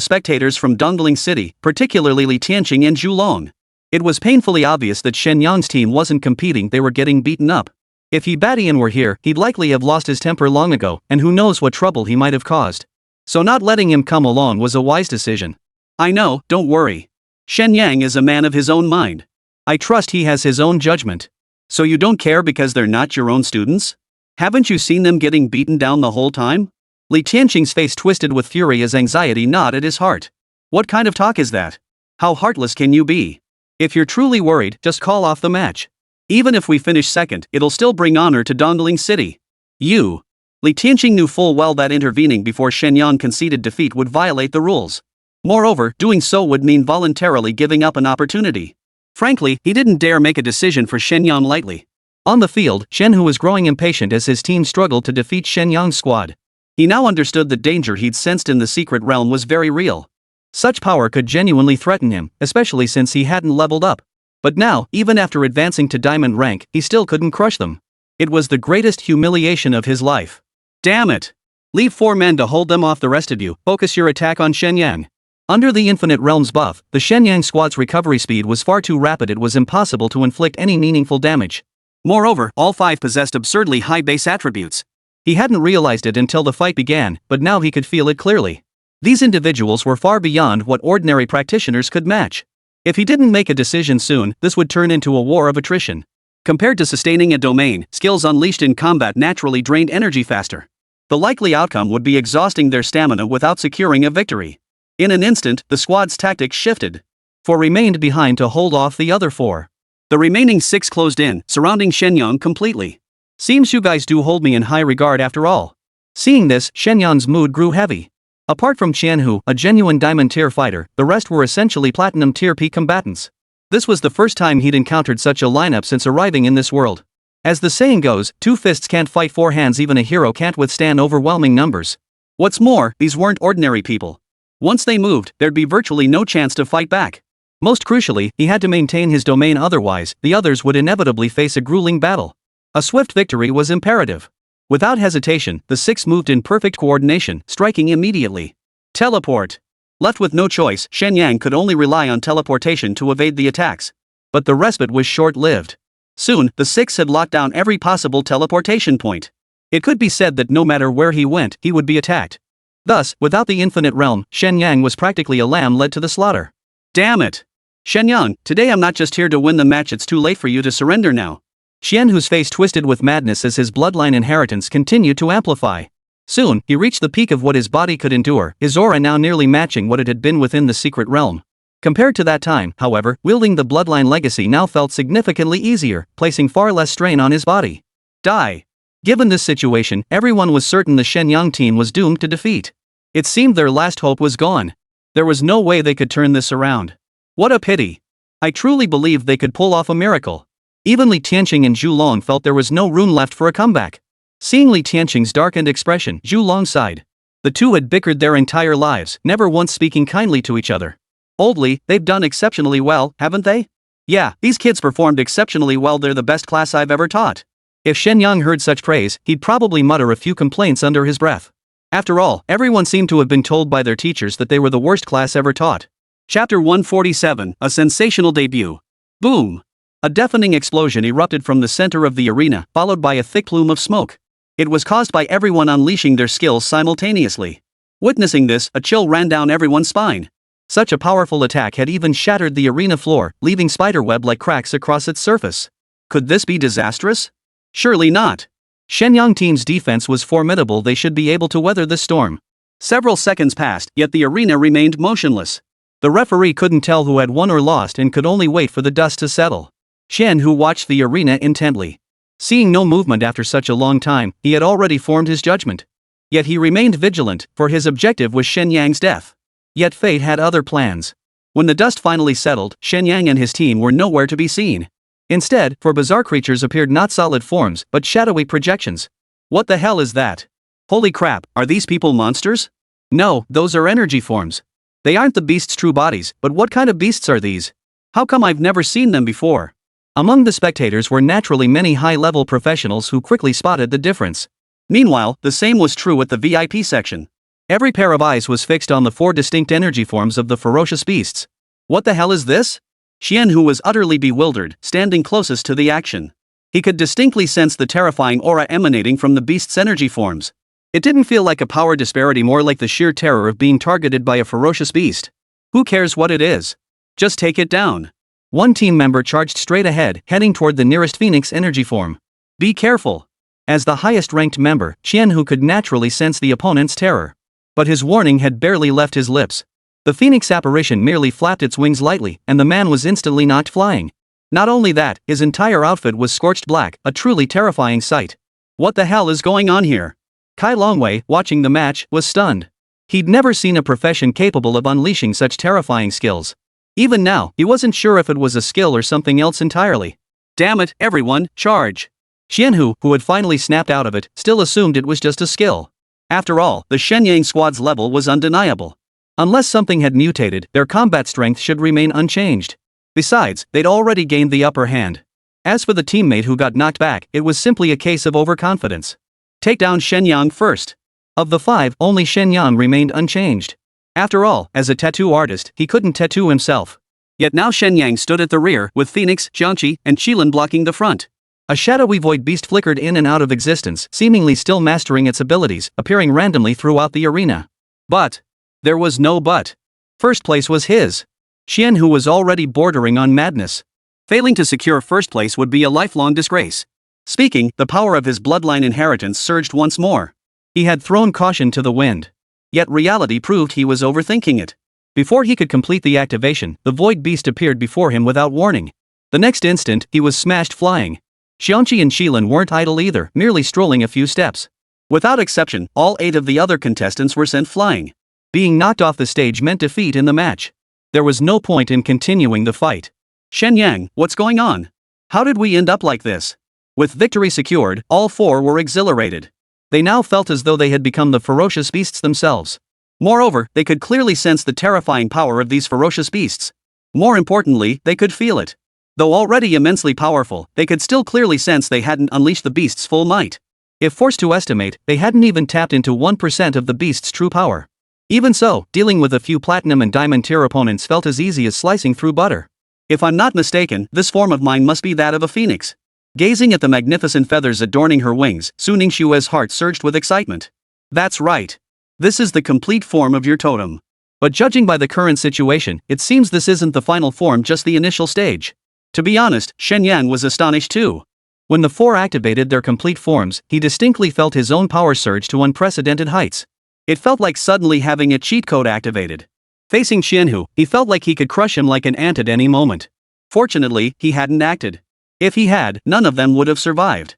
Speaker 2: spectators from Dongling City, particularly Li Tianqing and Zhu Long. It was painfully obvious that Shen Yang's team wasn't competing, they were getting beaten up. If He Badian were here, he'd likely have lost his temper long ago, and who knows what trouble he might have caused. So not letting him come along was a wise decision. I know, don't worry. Shen Yang is a man of his own mind. I trust he has his own judgment. So you don't care because they're not your own students? Haven't you seen them getting beaten down the whole time? Li Tianqing's face twisted with fury as anxiety gnawed at his heart. What kind of talk is that? How heartless can you be? If you're truly worried, just call off the match. Even if we finish second, it'll still bring honor to Dongling City. You. Li Tianqing knew full well that intervening before Shen Yang conceded defeat would violate the rules. Moreover, doing so would mean voluntarily giving up an opportunity. Frankly, he didn't dare make a decision for Shen Yang lightly.
Speaker 1: On the field, Shen Hu was growing impatient as his team struggled to defeat Shen Yang's squad.
Speaker 2: He now understood the danger he'd sensed in the secret realm was very real.
Speaker 1: Such power could genuinely threaten him, especially since he hadn't leveled up. But now, even after advancing to diamond rank, he still couldn't crush them. It was the greatest humiliation of his life.
Speaker 2: Damn it! Leave 4 men to hold them off. The rest of you, focus your attack on Shen Yang.
Speaker 1: Under the Infinite Realms buff, the Shen Yang squad's recovery speed was far too rapid. It was impossible to inflict any meaningful damage.
Speaker 2: Moreover, all 5 possessed absurdly high base attributes.
Speaker 1: He hadn't realized it until the fight began, but now he could feel it clearly. These individuals were far beyond what ordinary practitioners could match. If he didn't make a decision soon, this would turn into a war of attrition. Compared to sustaining a domain, skills unleashed in combat naturally drained energy faster. The likely outcome would be exhausting their stamina without securing a victory. In an instant, the squad's tactics shifted. 4 remained behind to hold off the other 4.
Speaker 2: The remaining 6 closed in, surrounding Shen Yang completely.
Speaker 1: Seems you guys do hold me in high regard after all. Seeing this, Shen Yang's mood grew heavy. Apart from Qian Hu, a genuine diamond tier fighter, the rest were essentially platinum tier peak combatants. This was the first time he'd encountered such a lineup since arriving in this world. As the saying goes, 2 fists can't fight 4 hands. Even a hero can't withstand overwhelming numbers. What's more, these weren't ordinary people. Once they moved, there'd be virtually no chance to fight back. Most crucially, he had to maintain his domain, otherwise, the others would inevitably face a grueling battle. A swift victory was imperative. Without hesitation, the 6 moved in perfect coordination, striking immediately. Teleport. Left with no choice, Shen Yang could only rely on teleportation to evade the attacks. But the respite was short-lived. Soon, the 6 had locked down every possible teleportation point. It could be said that no matter where he went, he would be attacked. Thus, without the infinite realm, Shen Yang was practically a lamb led to the slaughter.
Speaker 2: Damn it! Shen Yang, today I'm not just here to win the match. It's too late for you to surrender now.
Speaker 1: Qian Hu's face twisted with madness as his bloodline inheritance continued to amplify. Soon, he reached the peak of what his body could endure, his aura now nearly matching what it had been within the secret realm. Compared to that time, however, wielding the bloodline legacy now felt significantly easier, placing far less strain on his body. Die. Given this situation, everyone was certain the Shen Yang team was doomed to defeat. It seemed their last hope was gone. There was no way they could turn this around. What a pity. I truly believed they could pull off a miracle. Even Li Tianqing and Zhu Long felt there was no room left for a comeback. Seeing Li Tianqing's darkened expression, Zhu Long sighed. The two had bickered their entire lives, never once speaking kindly to each other. Oldly, they've done exceptionally well, haven't they? Yeah, these kids performed exceptionally well. They're the best class I've ever taught. If Shen Yang heard such praise, he'd probably mutter a few complaints under his breath. After all, everyone seemed to have been told by their teachers that they were the worst class ever taught.
Speaker 2: Chapter 147, A Sensational Debut. Boom! A deafening explosion erupted from the center of the arena, followed by a thick plume of smoke. It was caused by everyone unleashing their skills simultaneously. Witnessing this, a chill ran down everyone's spine. Such a powerful attack had even shattered the arena floor, leaving spiderweb-like cracks across its surface. Could this be disastrous? Surely not. Shen Yang team's defense was formidable. They should be able to weather this storm. Several seconds passed, yet the arena remained motionless. The referee couldn't tell who had won or lost and could only wait for the dust to settle. Shen Hu watched the arena intently. Seeing no movement after such a long time, he had already formed his judgment. Yet he remained vigilant, for his objective was Shen Yang's death. Yet fate had other plans. When the dust finally settled, Shen Yang and his team were nowhere to be seen. Instead, 4 bizarre creatures appeared, not solid forms, but shadowy projections. What the hell is that? Holy crap, are these people monsters? No, those are energy forms. They aren't the beasts' true bodies, but what kind of beasts are these? How come I've never seen them before? Among the spectators were naturally many high-level professionals who quickly spotted the difference. Meanwhile, the same was true at the VIP section. Every pair of eyes was fixed on the 4 distinct energy forms of the ferocious beasts. What the hell is this? Qian Hu was utterly bewildered, standing closest to the action. He could distinctly sense the terrifying aura emanating from the beast's energy forms. It didn't feel like a power disparity, more like the sheer terror of being targeted by a ferocious beast. Who cares what it is? Just take it down. One team member charged straight ahead, heading toward the nearest Phoenix energy form. Be careful. As the highest-ranked member, Qian Hu could naturally sense the opponent's terror. But his warning had barely left his lips. The Phoenix apparition merely flapped its wings lightly, and the man was instantly knocked flying. Not only that, his entire outfit was scorched black, a truly terrifying sight. What the hell is going on here? Kai Longwei, watching the match, was stunned. He'd never seen a profession capable of unleashing such terrifying skills. Even now, he wasn't sure if it was a skill or something else entirely. Damn it, everyone, charge! Xianhu, who had finally snapped out of it, still assumed it was just a skill. After all, the Shen Yang squad's level was undeniable. Unless something had mutated, their combat strength should remain unchanged. Besides, they'd already gained the upper hand. As for the teammate who got knocked back, it was simply a case of overconfidence. Take down Shen Yang first. Of the 5, only Shen Yang remained unchanged. After all, as a tattoo artist, he couldn't tattoo himself. Yet now Shen Yang stood at the rear, with Phoenix, Jiangqi, and Qilin blocking the front. A shadowy void beast flickered in and out of existence, seemingly still mastering its abilities, appearing randomly throughout the arena. But there was no but. First place was his. Xianhu was already bordering on madness. Failing to secure first place would be a lifelong disgrace. Speaking, the power of his bloodline inheritance surged once more. He had thrown caution to the wind. Yet reality proved he was overthinking it. Before he could complete the activation, the void beast appeared before him without warning. The next instant, he was smashed flying. Xiangqi and Qilin weren't idle either, merely strolling a few steps. Without exception, all 8 of the other contestants were sent flying. Being knocked off the stage meant defeat in the match. There was no point in continuing the fight. Shen Yang, what's going on? How did we end up like this? With victory secured, all 4 were exhilarated. They now felt as though they had become the ferocious beasts themselves. Moreover, they could clearly sense the terrifying power of these ferocious beasts. More importantly, they could feel it. Though already immensely powerful, they could still clearly sense they hadn't unleashed the beast's full might. If forced to estimate, they hadn't even tapped into 1% of the beast's true power. Even so, dealing with a few platinum and diamond tier opponents felt as easy as slicing through butter. If I'm not mistaken, this form of mine must be that of a phoenix. Gazing at the magnificent feathers adorning her wings, Su Ningxue's heart surged with excitement. That's right. This is the complete form of your totem. But judging by the current situation, it seems this isn't the final form, just the initial stage. To be honest, Shen Yang was astonished too. When the 4 activated their complete forms, he distinctly felt his own power surge to unprecedented heights. It felt like suddenly having a cheat code activated. Facing Xianhu, he felt like he could crush him like an ant at any moment. Fortunately, he hadn't acted. If he had, none of them would have survived.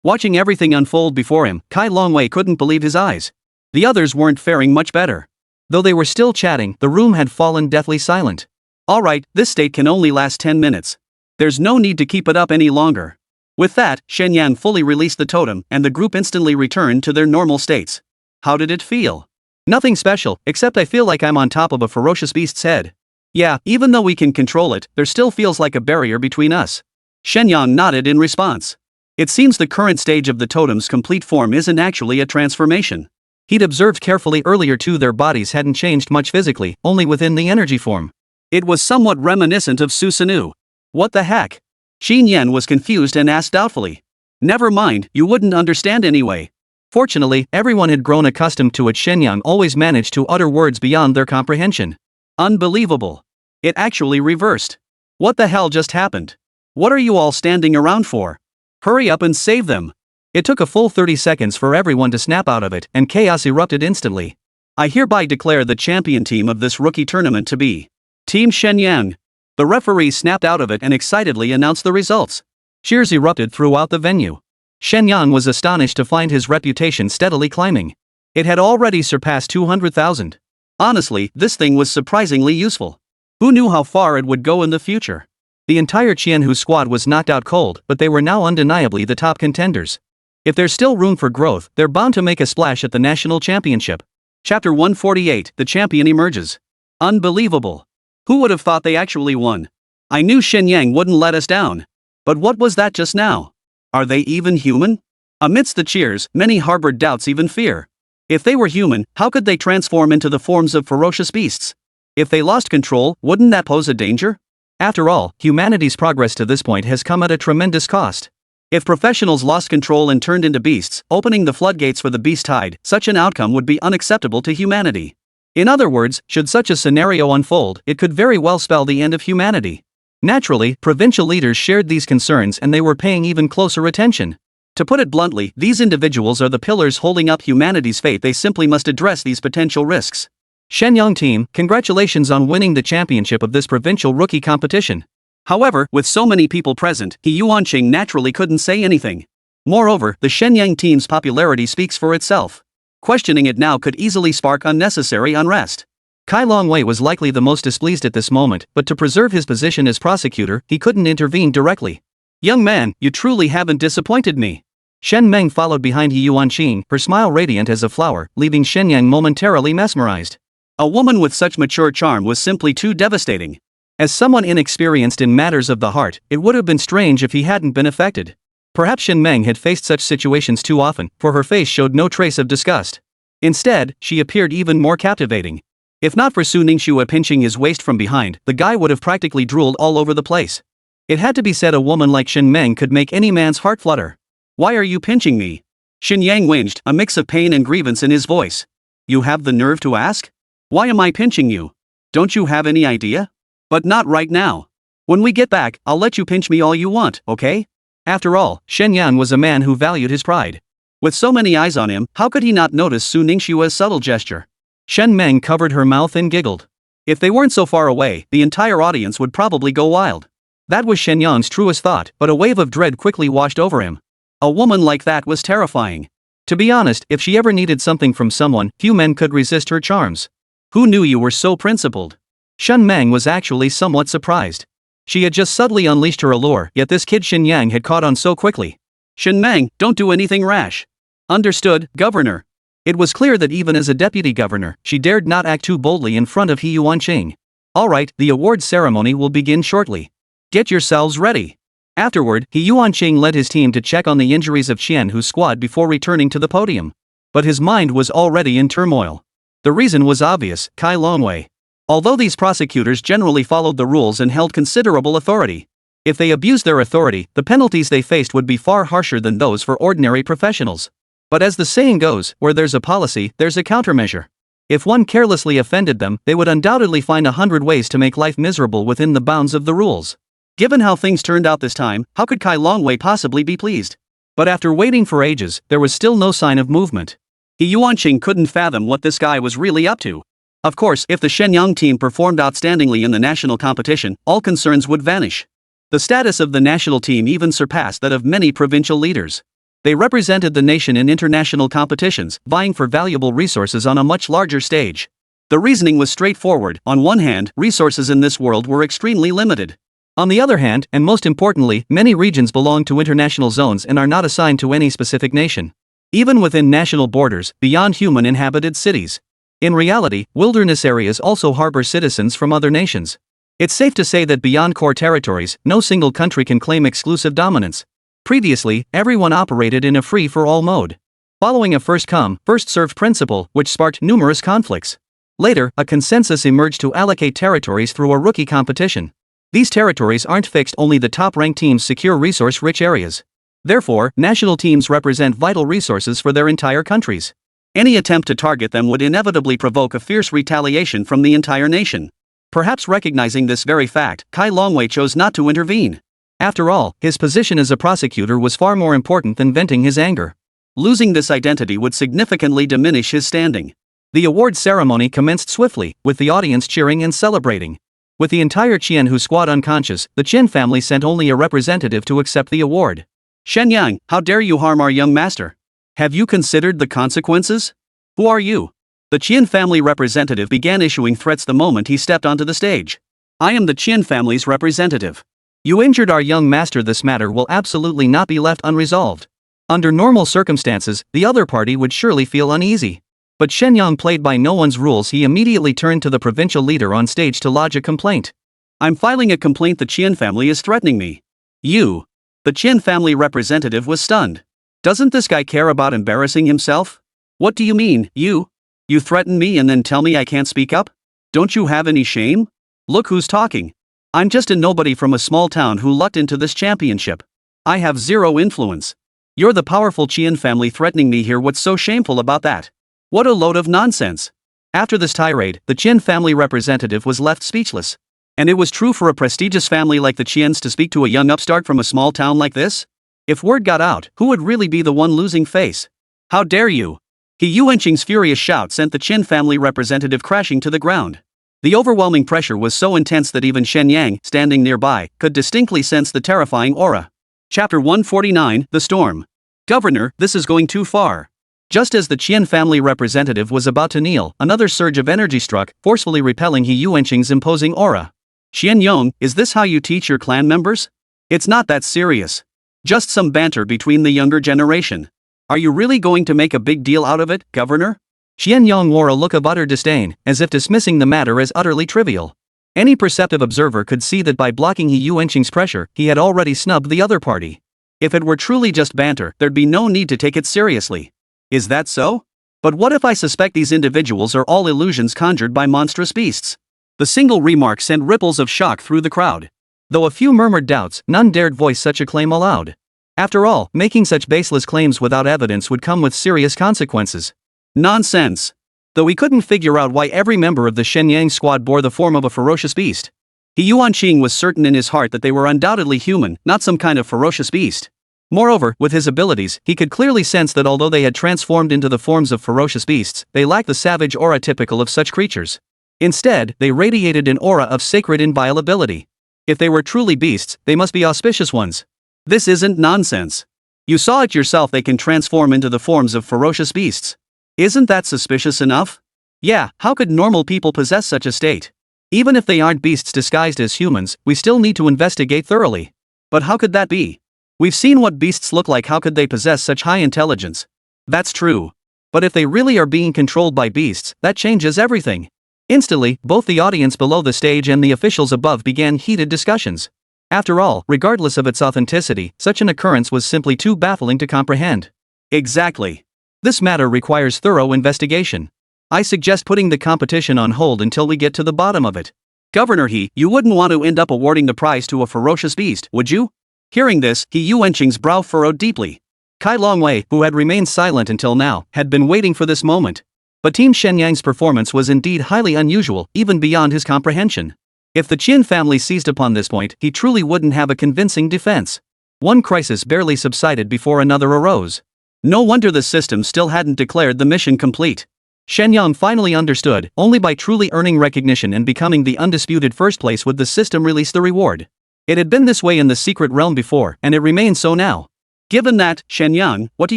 Speaker 2: Watching everything unfold before him, Kai Longwei couldn't believe his eyes. The others weren't faring much better. Though they were still chatting, the room had fallen deathly silent. Alright, this state can only last 10 minutes. There's no need to keep it up any longer. With that, Shen Yang fully released the totem, and the group instantly returned to their normal states. How did it feel? Nothing special, except I feel like I'm on top of a ferocious beast's head. Yeah, even though we can control it, there still feels like a barrier between us. Shen Yang nodded in response. It seems the current stage of the totem's complete form isn't actually a transformation. He'd observed carefully earlier too, their bodies hadn't changed much physically, only within the energy form. It was somewhat reminiscent of Su Ningxue. What the heck? Xin Yan was confused and asked doubtfully. Never mind, you wouldn't understand anyway. Fortunately, everyone had grown accustomed to it. Shen Yang always managed to utter words beyond their comprehension. Unbelievable. It actually reversed. What the hell just happened? What are you all standing around for? Hurry up and save them. It took a full 30 seconds for everyone to snap out of it, and chaos erupted instantly. I hereby declare the champion team of this rookie tournament to be Team Shen Yang. The referee snapped out of it and excitedly announced the results. Cheers erupted throughout the venue. Shen Yang was astonished to find his reputation steadily climbing. It had already surpassed 200,000. Honestly, this thing was surprisingly useful. Who knew how far it would go in the future? The entire Qianhu squad was knocked out cold, but they were now undeniably the top contenders. If there's still room for growth, they're bound to make a splash at the national championship. Chapter 148, The Champion Emerges. Unbelievable. Who would have thought they actually won? I knew Shen Yang wouldn't let us down. But what was that just now? Are they even human? Amidst the cheers, many harbored doubts, even fear. If they were human, how could they transform into the forms of ferocious beasts? If they lost control, wouldn't that pose a danger? After all, humanity's progress to this point has come at a tremendous cost. If professionals lost control and turned into beasts, opening the floodgates for the beast tide, such an outcome would be unacceptable to humanity. In other words, should such a scenario unfold, it could very well spell the end of humanity. Naturally, provincial leaders shared these concerns and they were paying even closer attention. To put it bluntly, these individuals are the pillars holding up humanity's fate. They simply must address these potential risks. Shen Yang team, congratulations on winning the championship of this provincial rookie competition. However, with so many people present, He Yuanqing naturally couldn't say anything. Moreover, the Shen Yang team's popularity speaks for itself. Questioning it now could easily spark unnecessary unrest.
Speaker 1: Kai Longwei was likely the most displeased at this moment, but to preserve his position as prosecutor, he couldn't intervene directly.
Speaker 2: Young man, you truly haven't disappointed me.
Speaker 1: Shen Meng followed behind He Yuanqing, her smile radiant as a flower, leaving Shen Yang momentarily mesmerized.
Speaker 2: A woman with such mature charm was simply too devastating.
Speaker 1: As someone inexperienced in matters of the heart, it would have been strange if he hadn't been affected. Perhaps Shen Meng had faced such situations too often, for her face showed no trace of disgust. Instead, she appeared even more captivating. If not for Su Ningxue pinching his waist from behind, the guy would have practically drooled all over the place. It had to be said a woman like Shen Meng could make any man's heart flutter.
Speaker 2: Why are you pinching me? Shen Yang whinged, a mix of pain and grievance in his voice. You have the nerve to ask? Why am I pinching you? Don't you have any idea? But not right now. When we get back, I'll let you pinch me all you want, okay?
Speaker 1: After all, Shen Yang was a man who valued his pride.
Speaker 2: With so many eyes on him, how could he not notice Su Ningxue's subtle gesture?
Speaker 1: Shen Meng covered her mouth and giggled.
Speaker 2: If they weren't so far away, the entire audience would probably go wild.
Speaker 1: That was Shen Yang's truest thought, but a wave of dread quickly washed over him.
Speaker 2: A woman like that was terrifying.
Speaker 1: To be honest, if she ever needed something from someone, few men could resist her charms.
Speaker 2: Who knew you were so principled?
Speaker 1: Shen Meng was actually somewhat surprised. She had just subtly unleashed her allure, yet this kid Shen Yang had caught on so quickly.
Speaker 2: Shen Meng, don't do anything rash. Understood, Governor.
Speaker 1: It was clear that even as a deputy governor, she dared not act too boldly in front of He Yuanqing. Alright, the awards ceremony will begin shortly. Get yourselves ready. Afterward, He Yuanqing led his team to check on the injuries of Qianhu's squad before returning to the podium. But his mind was already in turmoil. The reason was obvious, Kai Longwei. Although these prosecutors generally followed the rules and held considerable authority, if they abused their authority, the penalties they faced would be far harsher than those for ordinary professionals. But as the saying goes, where there's a policy, there's a countermeasure. If one carelessly offended them, they would undoubtedly find 100 ways to make life miserable within the bounds of the rules. Given how things turned out this time, how could Kai Longwei possibly be pleased? But after waiting for ages, there was still no sign of movement.
Speaker 2: He Yuanqing couldn't fathom what this guy was really up to. Of course, if the Shen Yang team performed outstandingly in the national competition, all concerns would vanish. The status of the national team even surpassed that of many provincial leaders. They represented the nation in international competitions, vying for valuable resources on a much larger stage. The reasoning was straightforward. On one hand, resources in this world were extremely limited. On the other hand, and most importantly, many regions belong to international zones and are not assigned to any specific nation. Even within national borders, beyond human inhabited cities. In reality, wilderness areas also harbor citizens from other nations. It's safe to say that beyond core territories, no single country can claim exclusive dominance. Previously, everyone operated in a free-for-all mode. Following a first-come, first-served principle, which sparked numerous conflicts. Later, a consensus emerged to allocate territories through a rookie competition. These territories aren't fixed, only the top-ranked teams secure resource-rich areas. Therefore, national teams represent vital resources for their entire countries. Any attempt to target them would inevitably provoke a fierce retaliation from the entire nation. Perhaps recognizing this very fact, Kai Longwei chose not to intervene. After all, his position as a prosecutor was far more important than venting his anger. Losing this identity would significantly diminish his standing. The award ceremony commenced swiftly, with the audience cheering and celebrating. With the entire Qianhu squad unconscious, the Qin family sent only a representative to accept the award. Shen Yang, how dare you harm our young master? Have you considered the consequences? Who are you? The Qian family representative began issuing threats the moment he stepped onto the stage. I am the Qian family's representative.
Speaker 1: You injured our young master. This matter will absolutely not be left unresolved. Under normal circumstances, the other party would surely feel uneasy. But Shen Yang played by no one's rules. He immediately turned to the provincial leader on stage to lodge a complaint.
Speaker 2: I'm filing a complaint. The Qian family is threatening me. You. The Qian family representative was stunned. Doesn't this guy care about embarrassing himself? What do you mean, you? You threaten me and then tell me I can't speak up? Don't you have any shame? Look who's talking. I'm just a nobody from a small town who lucked into this championship. I have zero influence. You're the powerful Qian family threatening me here. What's so shameful about that? What a load of nonsense. After this tirade, the Qian family representative was left speechless. And it was true for a prestigious family like the Qians to speak to a young upstart from a small town like this? If word got out, who would really be the one losing face? How dare you? He Yuanqing's furious shout sent the Qin family representative crashing to the ground. The overwhelming pressure was so intense that even Shen Yang, standing nearby, could distinctly sense the terrifying aura. Chapter 149, The Storm. Governor, this is going too far. Just as the Qian family representative was about to kneel, another surge of energy struck, forcefully repelling He Yuanqing's imposing aura. Shen Yang, is this how you teach your clan members? It's not that serious. Just some banter between the younger generation. Are you really going to make a big deal out of it, Governor?
Speaker 1: Shen Yang wore a look of utter disdain, as if dismissing the matter as utterly trivial. Any perceptive observer could see that by blocking He Yuanqing's pressure, he had already snubbed the other party.
Speaker 2: If it were truly just banter, there'd be no need to take it seriously. Is that so? But what if I suspect these individuals are all illusions conjured by monstrous beasts? The single remark sent ripples of shock through the crowd.
Speaker 1: Though a few murmured doubts, none dared voice such a claim aloud. After all, making such baseless claims without evidence would come with serious consequences.
Speaker 2: Nonsense. Though he couldn't figure out why every member of the Shen Yang squad bore the form of a ferocious beast. He Yuanqing was certain in his heart that they were undoubtedly human, not some kind of ferocious beast. Moreover, with his abilities, he could clearly sense that although they had transformed into the forms of ferocious beasts, they lacked the savage aura typical of such creatures. Instead, they radiated an aura of sacred inviolability. If they were truly beasts, they must be auspicious ones. This isn't nonsense. You saw it yourself, they can transform into the forms of ferocious beasts. Isn't that suspicious enough? Yeah, how could normal people possess such a state? Even if they aren't beasts disguised as humans, we still need to investigate thoroughly. But how could that be? We've seen what beasts look like, how could they possess such high intelligence? That's true. But if they really are being controlled by beasts, that changes everything. Instantly, both the audience below the stage and the officials above began heated discussions. After all, regardless of its authenticity, such an occurrence was simply too baffling to comprehend. Exactly. This matter requires thorough investigation. I suggest putting the competition on hold until we get to the bottom of it. Governor He, you wouldn't want to end up awarding the prize to a ferocious beast, would you? Hearing this, He Yuanqing's brow furrowed deeply. Kai Longwei, who had remained silent until now, had been waiting for this moment. But Team Shen Yang's performance was indeed highly unusual, even beyond his comprehension. If the Qin family seized upon this point, he truly wouldn't have a convincing defense. One crisis barely subsided before another arose. No wonder the system still hadn't declared the mission complete. Shen Yang finally understood, only by truly earning recognition and becoming the undisputed first place would the system release the reward. It had been this way in the secret realm before, and it remains so now. Given that, Shen Yang, what do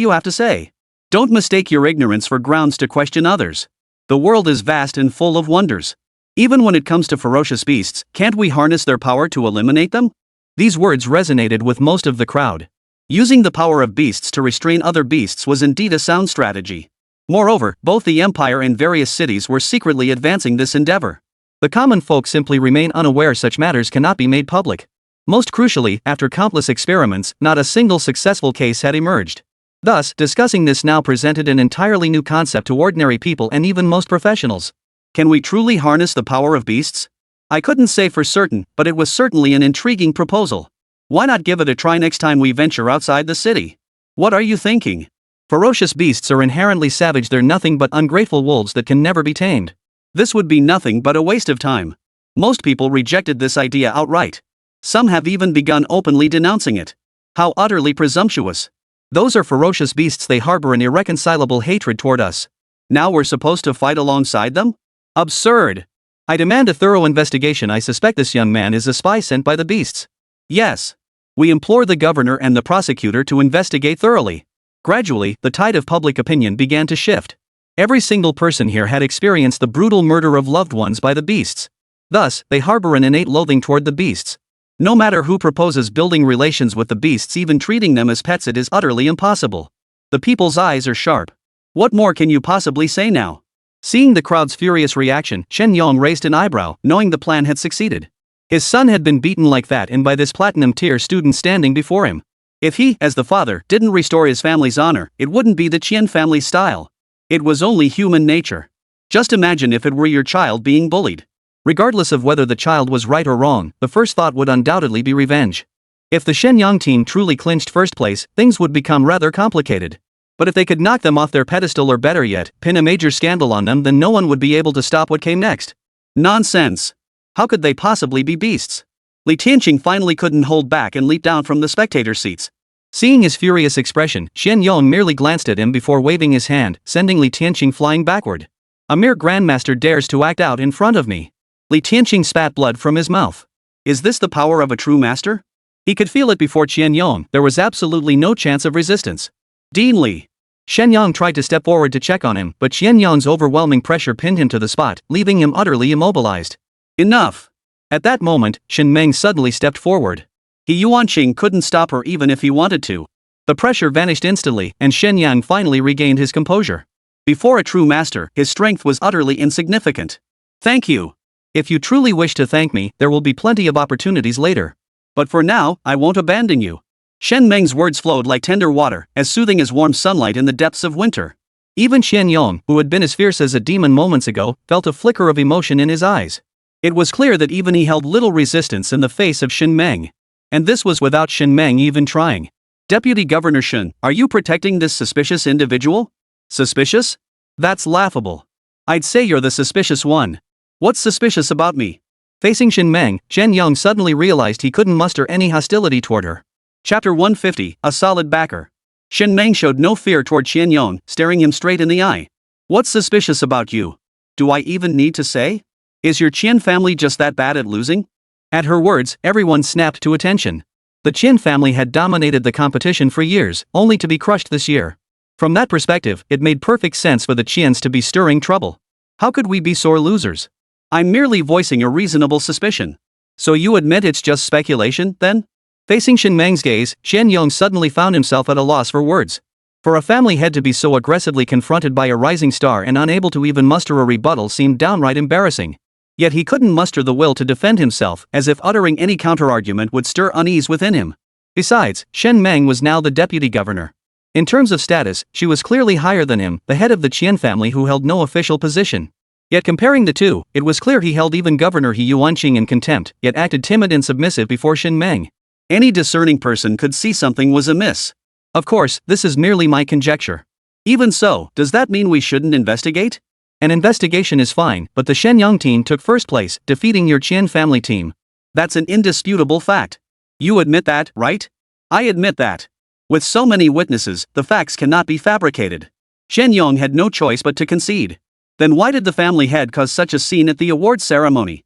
Speaker 2: you have to say? Don't mistake your ignorance for grounds to question others. The world is vast and full of wonders. Even when it comes to ferocious beasts, can't we harness their power to eliminate them? These words resonated with most of the crowd. Using the power of beasts to restrain other beasts was indeed a sound strategy. Moreover, both the empire and various cities were secretly advancing this endeavor. The common folk simply remain unaware such matters cannot be made public. Most crucially, after countless experiments, not a single successful case had emerged. Thus, discussing this now presented an entirely new concept to ordinary people and even most professionals. Can we truly harness the power of beasts? I couldn't say for certain, but it was certainly an intriguing proposal. Why not give it a try next time we venture outside the city? What are you thinking? Ferocious beasts are inherently savage, they're nothing but ungrateful wolves that can never be tamed. This would be nothing but a waste of time. Most people rejected this idea outright. Some have even begun openly denouncing it. How utterly presumptuous. Those are ferocious beasts, they harbor an irreconcilable hatred toward us. Now we're supposed to fight alongside them? Absurd. I demand a thorough investigation. I suspect this young man is a spy sent by the beasts. Yes. We implore the governor and the prosecutor to investigate thoroughly. Gradually, the tide of public opinion began to shift. Every single person here had experienced the brutal murder of loved ones by the beasts. Thus, they harbor an innate loathing toward the beasts. No matter who proposes building relations with the beasts, even treating them as pets, it is utterly impossible. The people's eyes are sharp. What more can you possibly say now? Seeing the crowd's furious reaction, Shen Yang raised an eyebrow, knowing the plan had succeeded. His son had been beaten like that and by this platinum-tier student standing before him. If he, as the father, didn't restore his family's honor, it wouldn't be the Qian family's style. It was only human nature. Just imagine if it were your child being bullied. Regardless of whether the child was right or wrong, the first thought would undoubtedly be revenge. If the Shen Yang team truly clinched first place, things would become rather complicated. But if they could knock them off their pedestal, or better yet, pin a major scandal on them, then no one would be able to stop what came next. Nonsense. How could they possibly be beasts? Li Tianqing finally couldn't hold back and leaped down from the spectator seats. Seeing his furious expression, Shen Yang merely glanced at him before waving his hand, sending Li Tianqing flying backward. A mere grandmaster dares to act out in front of me. Li Tianqing spat blood from his mouth. Is this the power of a true master? He could feel it before Shen Yang. There was absolutely no chance of resistance. Dean Li.
Speaker 1: Shen Yang tried to step forward to check on him, but Shen Yang's overwhelming pressure pinned him to the spot, leaving him utterly immobilized.
Speaker 2: Enough.
Speaker 1: At that moment, Shen Meng suddenly stepped forward.
Speaker 2: He Yuanqing couldn't stop her even if he wanted to.
Speaker 1: The pressure vanished instantly, and Shen Yang finally regained his composure.
Speaker 2: Before a true master, his strength was utterly insignificant. Thank you.
Speaker 1: If you truly wish to thank me, there will be plenty of opportunities later.
Speaker 2: But for now, I won't abandon you. Shen Meng's words flowed like tender water, as soothing as warm sunlight in the depths of winter.
Speaker 1: Even Shen Yang, who had been as fierce as a demon moments ago, felt a flicker of emotion in his eyes.
Speaker 2: It was clear that even he held little resistance in the face of Shen Meng. And this was without Shen Meng even trying. Deputy Governor Shen, are you protecting this suspicious individual? Suspicious? That's laughable. I'd say you're the suspicious one. What's suspicious about me?
Speaker 1: Facing Shen Meng, Shen Yang suddenly realized he couldn't muster any hostility toward her.
Speaker 2: Chapter 150, A Solid Backer. Shen Meng showed no fear toward Shen Yang, staring him straight in the eye. What's suspicious about you? Do I even need to say? Is your Qian family just that bad at losing?
Speaker 1: At her words, everyone snapped to attention. The Qin family had dominated the competition for years, only to be crushed this year. From that perspective, it made perfect sense for the Qians to be stirring trouble. How could we be sore losers?
Speaker 2: I'm merely voicing a reasonable suspicion.
Speaker 1: So you admit it's just speculation, then? Facing Shen Meng's gaze, Shen Yang suddenly found himself at a loss for words. For a family head to be so aggressively confronted by a rising star and unable to even muster a rebuttal seemed downright embarrassing. Yet he couldn't muster the will to defend himself, as if uttering any counterargument would stir unease within him. Besides, Shen Meng was now the deputy governor. In terms of status, she was clearly higher than him, the head of the Qian family who held no official position. Yet comparing the two, it was clear he held even Governor He Yuanqing in contempt, yet acted timid and submissive before Shen Meng.
Speaker 2: Any discerning person could see something was amiss.
Speaker 1: Of course, this is merely my conjecture.
Speaker 2: Even so, does that mean we shouldn't investigate?
Speaker 1: An investigation is fine, but the Shen Yang team took first place, defeating your Qian family team.
Speaker 2: That's an indisputable fact. You admit that, right? I admit that. With so many witnesses, the facts cannot be fabricated. Shen Yang had no choice but to concede. Then why did the family head cause such a scene at the awards ceremony?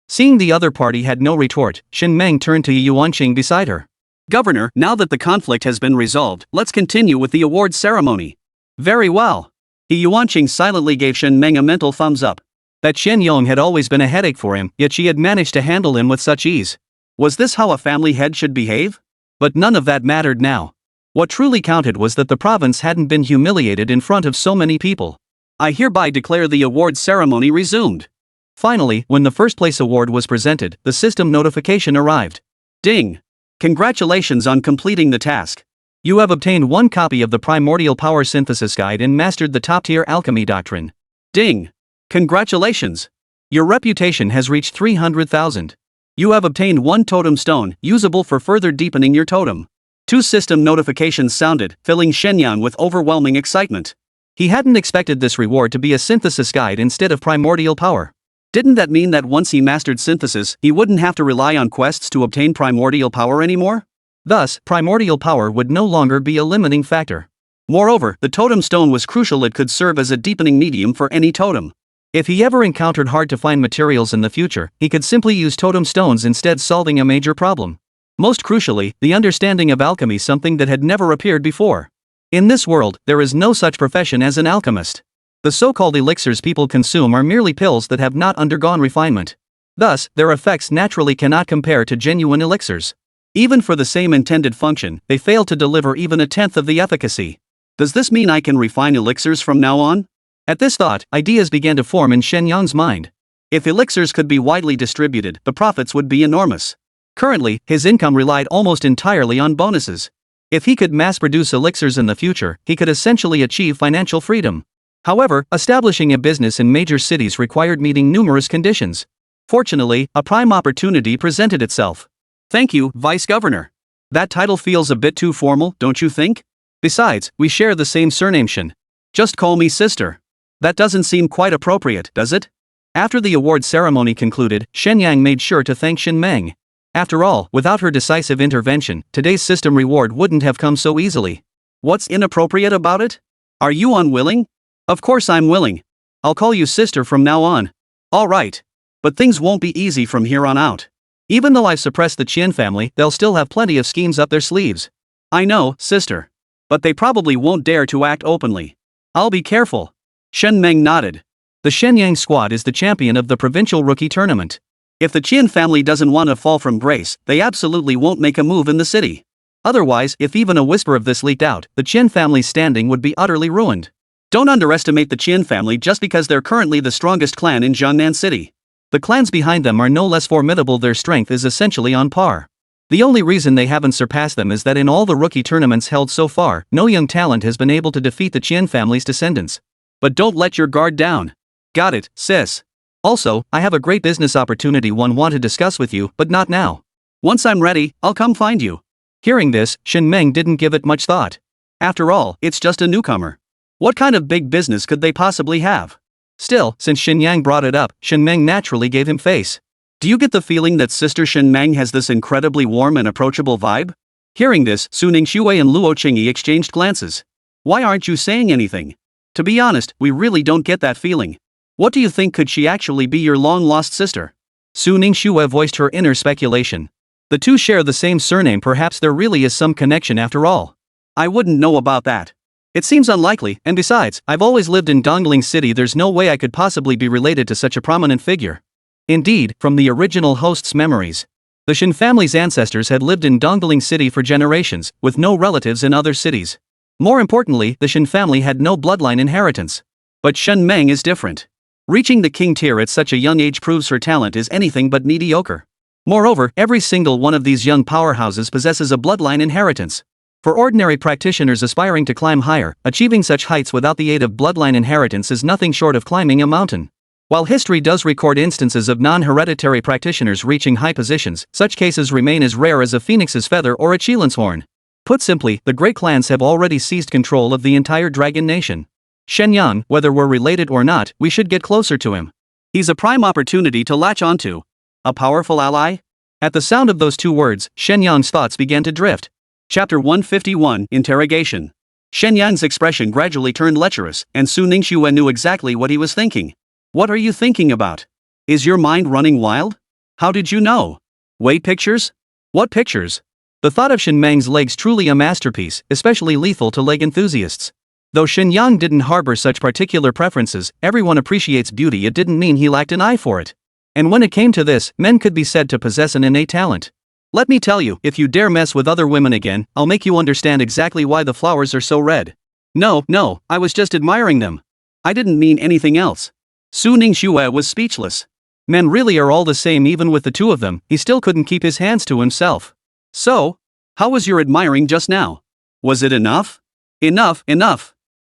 Speaker 1: Seeing the other party had no retort, Shen Meng turned to Yuanqing beside her.
Speaker 2: Governor, now that the conflict has been resolved, let's continue with the awards ceremony. Very well. He Yuanqing silently gave Shen Meng a mental thumbs up.
Speaker 1: That Shen Yang had always been a headache for him, yet she had managed to handle him with such ease.
Speaker 2: Was this how a family head should behave?
Speaker 1: But none of that mattered now. What truly counted was that the province hadn't been humiliated in front of so many people.
Speaker 2: I hereby declare the awards ceremony resumed.
Speaker 1: Finally, when the first place award was presented, the system notification arrived.
Speaker 2: Ding! Congratulations on completing the task.
Speaker 1: You have obtained 1 copy of the Primordial Power Synthesis Guide and mastered the top-tier alchemy doctrine.
Speaker 2: Ding! Congratulations! Your reputation has reached 300,000. You have obtained 1 totem stone, usable for further deepening your totem. 2 system notifications sounded, filling Shen Yang with overwhelming excitement.
Speaker 1: He hadn't expected this reward to be a synthesis guide instead of primordial power.
Speaker 2: Didn't that mean that once he mastered synthesis, he wouldn't have to rely on quests to obtain primordial power anymore?
Speaker 1: Thus, primordial power would no longer be a limiting factor.
Speaker 2: Moreover, the totem stone was crucial. It could serve as a deepening medium for any totem.
Speaker 1: If he ever encountered hard-to-find materials in the future, he could simply use totem stones instead, solving a major problem. Most crucially, the understanding of alchemy, something that had never appeared before. In this world, there is no such profession as an alchemist. The so-called elixirs people consume are merely pills that have not undergone refinement. Thus, their effects naturally cannot compare to genuine elixirs. Even for the same intended function, they fail to deliver even 1/10 of the efficacy.
Speaker 2: Does this mean I can refine elixirs from now on?
Speaker 1: At this thought, ideas began to form in Shen Yang's mind.
Speaker 2: If elixirs could be widely distributed, the profits would be enormous.
Speaker 1: Currently, his income relied almost entirely on bonuses. If he could mass-produce elixirs in the future, he could essentially achieve financial freedom. However, establishing a business in major cities required meeting numerous conditions. Fortunately, a prime opportunity presented itself.
Speaker 2: Thank you, Vice Governor. That title feels a bit too formal, don't you think?
Speaker 1: Besides, we share the same surname Shen.
Speaker 2: Just call me sister. That doesn't seem quite appropriate, does it?
Speaker 1: After the award ceremony concluded, Shen Yang made sure to thank Shen Meng. After all, without her decisive intervention, today's system reward wouldn't have come so easily.
Speaker 2: What's inappropriate about it? Are you unwilling? Of course I'm willing. I'll call you sister from now on. All right. But things won't be easy from here on out.
Speaker 1: Even though I've suppressed the Qian family, they'll still have plenty of schemes up their sleeves.
Speaker 2: I know, sister. But they probably won't dare to act openly. I'll be careful. Shen Meng nodded.
Speaker 1: The Shen Yang squad is the champion of the provincial rookie tournament.
Speaker 2: If the Qian family doesn't want to fall from grace, they absolutely won't make a move in the city.
Speaker 1: Otherwise, if even a whisper of this leaked out, the Qian family's standing would be utterly ruined.
Speaker 2: Don't underestimate the Qian family just because they're currently the strongest clan in Jiangnan City.
Speaker 1: The clans behind them are no less formidable, their strength is essentially on par. The only reason they haven't surpassed them is that in all the rookie tournaments held so far, no young talent has been able to defeat the Qian family's descendants.
Speaker 2: But don't let your guard down.
Speaker 1: Got it, sis. Also, I have a great business opportunity one want to discuss with you, but not now.
Speaker 2: Once I'm ready, I'll come find you.
Speaker 1: Hearing this, Shen Meng didn't give it much thought.
Speaker 2: After all, it's just a newcomer. What kind of big business could they possibly have?
Speaker 1: Still, since Shen Yang brought it up, Shen Meng naturally gave him face.
Speaker 2: Do you get the feeling that Sister Shen Meng has this incredibly warm and approachable vibe? Hearing this, Su Ningxue and Luo Qingyi exchanged glances. Why aren't you saying anything? To be honest, we really don't get that feeling. What do you think, could she actually be your long-lost sister?
Speaker 1: Su Ningxue voiced her inner speculation. The two share the same surname, perhaps there really is some connection after all.
Speaker 2: I wouldn't know about that.
Speaker 1: It seems unlikely, and besides, I've always lived in Dongling City, there's no way I could possibly be related to such a prominent figure. Indeed, from the original host's memories, the Shen family's ancestors had lived in Dongling City for generations, with no relatives in other cities. More importantly, the Shen family had no bloodline inheritance.
Speaker 2: But Shen Meng is different. Reaching the king tier at such a young age proves her talent is anything but mediocre.
Speaker 1: Moreover, every single one of these young powerhouses possesses a bloodline inheritance. For ordinary practitioners aspiring to climb higher, achieving such heights without the aid of bloodline inheritance is nothing short of climbing a mountain. While history does record instances of non-hereditary practitioners reaching high positions, such cases remain as rare as a phoenix's feather or a Qilin's horn. Put simply, the great clans have already seized control of the entire dragon nation. Shen Yang, whether we're related or not, we should get closer to him.
Speaker 2: He's a prime opportunity to latch onto. A powerful ally?
Speaker 1: At the sound of those two words, Shen Yang's thoughts began to drift.
Speaker 2: Chapter 151, Interrogation. Shen Yang's expression gradually turned lecherous, and Su Ningxue knew exactly what he was thinking. What are you thinking about? Is your mind running wild? How did you know? Wait, pictures?
Speaker 1: What pictures? The thought of Shen Meng's legs truly a masterpiece, especially lethal to leg enthusiasts. Though Shen Yang didn't harbor such particular preferences, everyone appreciates beauty, it didn't mean he lacked an eye for it. And when it came to this, men could be said to possess an innate talent. Let me tell you, if you dare mess with other women again, I'll make you understand exactly why the flowers are so red.
Speaker 2: No, I was just admiring them. I didn't mean anything else. Su Ningxue was speechless.
Speaker 1: Men really are all the same, even with the two of them, he still couldn't keep his hands to himself.
Speaker 2: So? How was your admiring just now? Was it enough? Enough.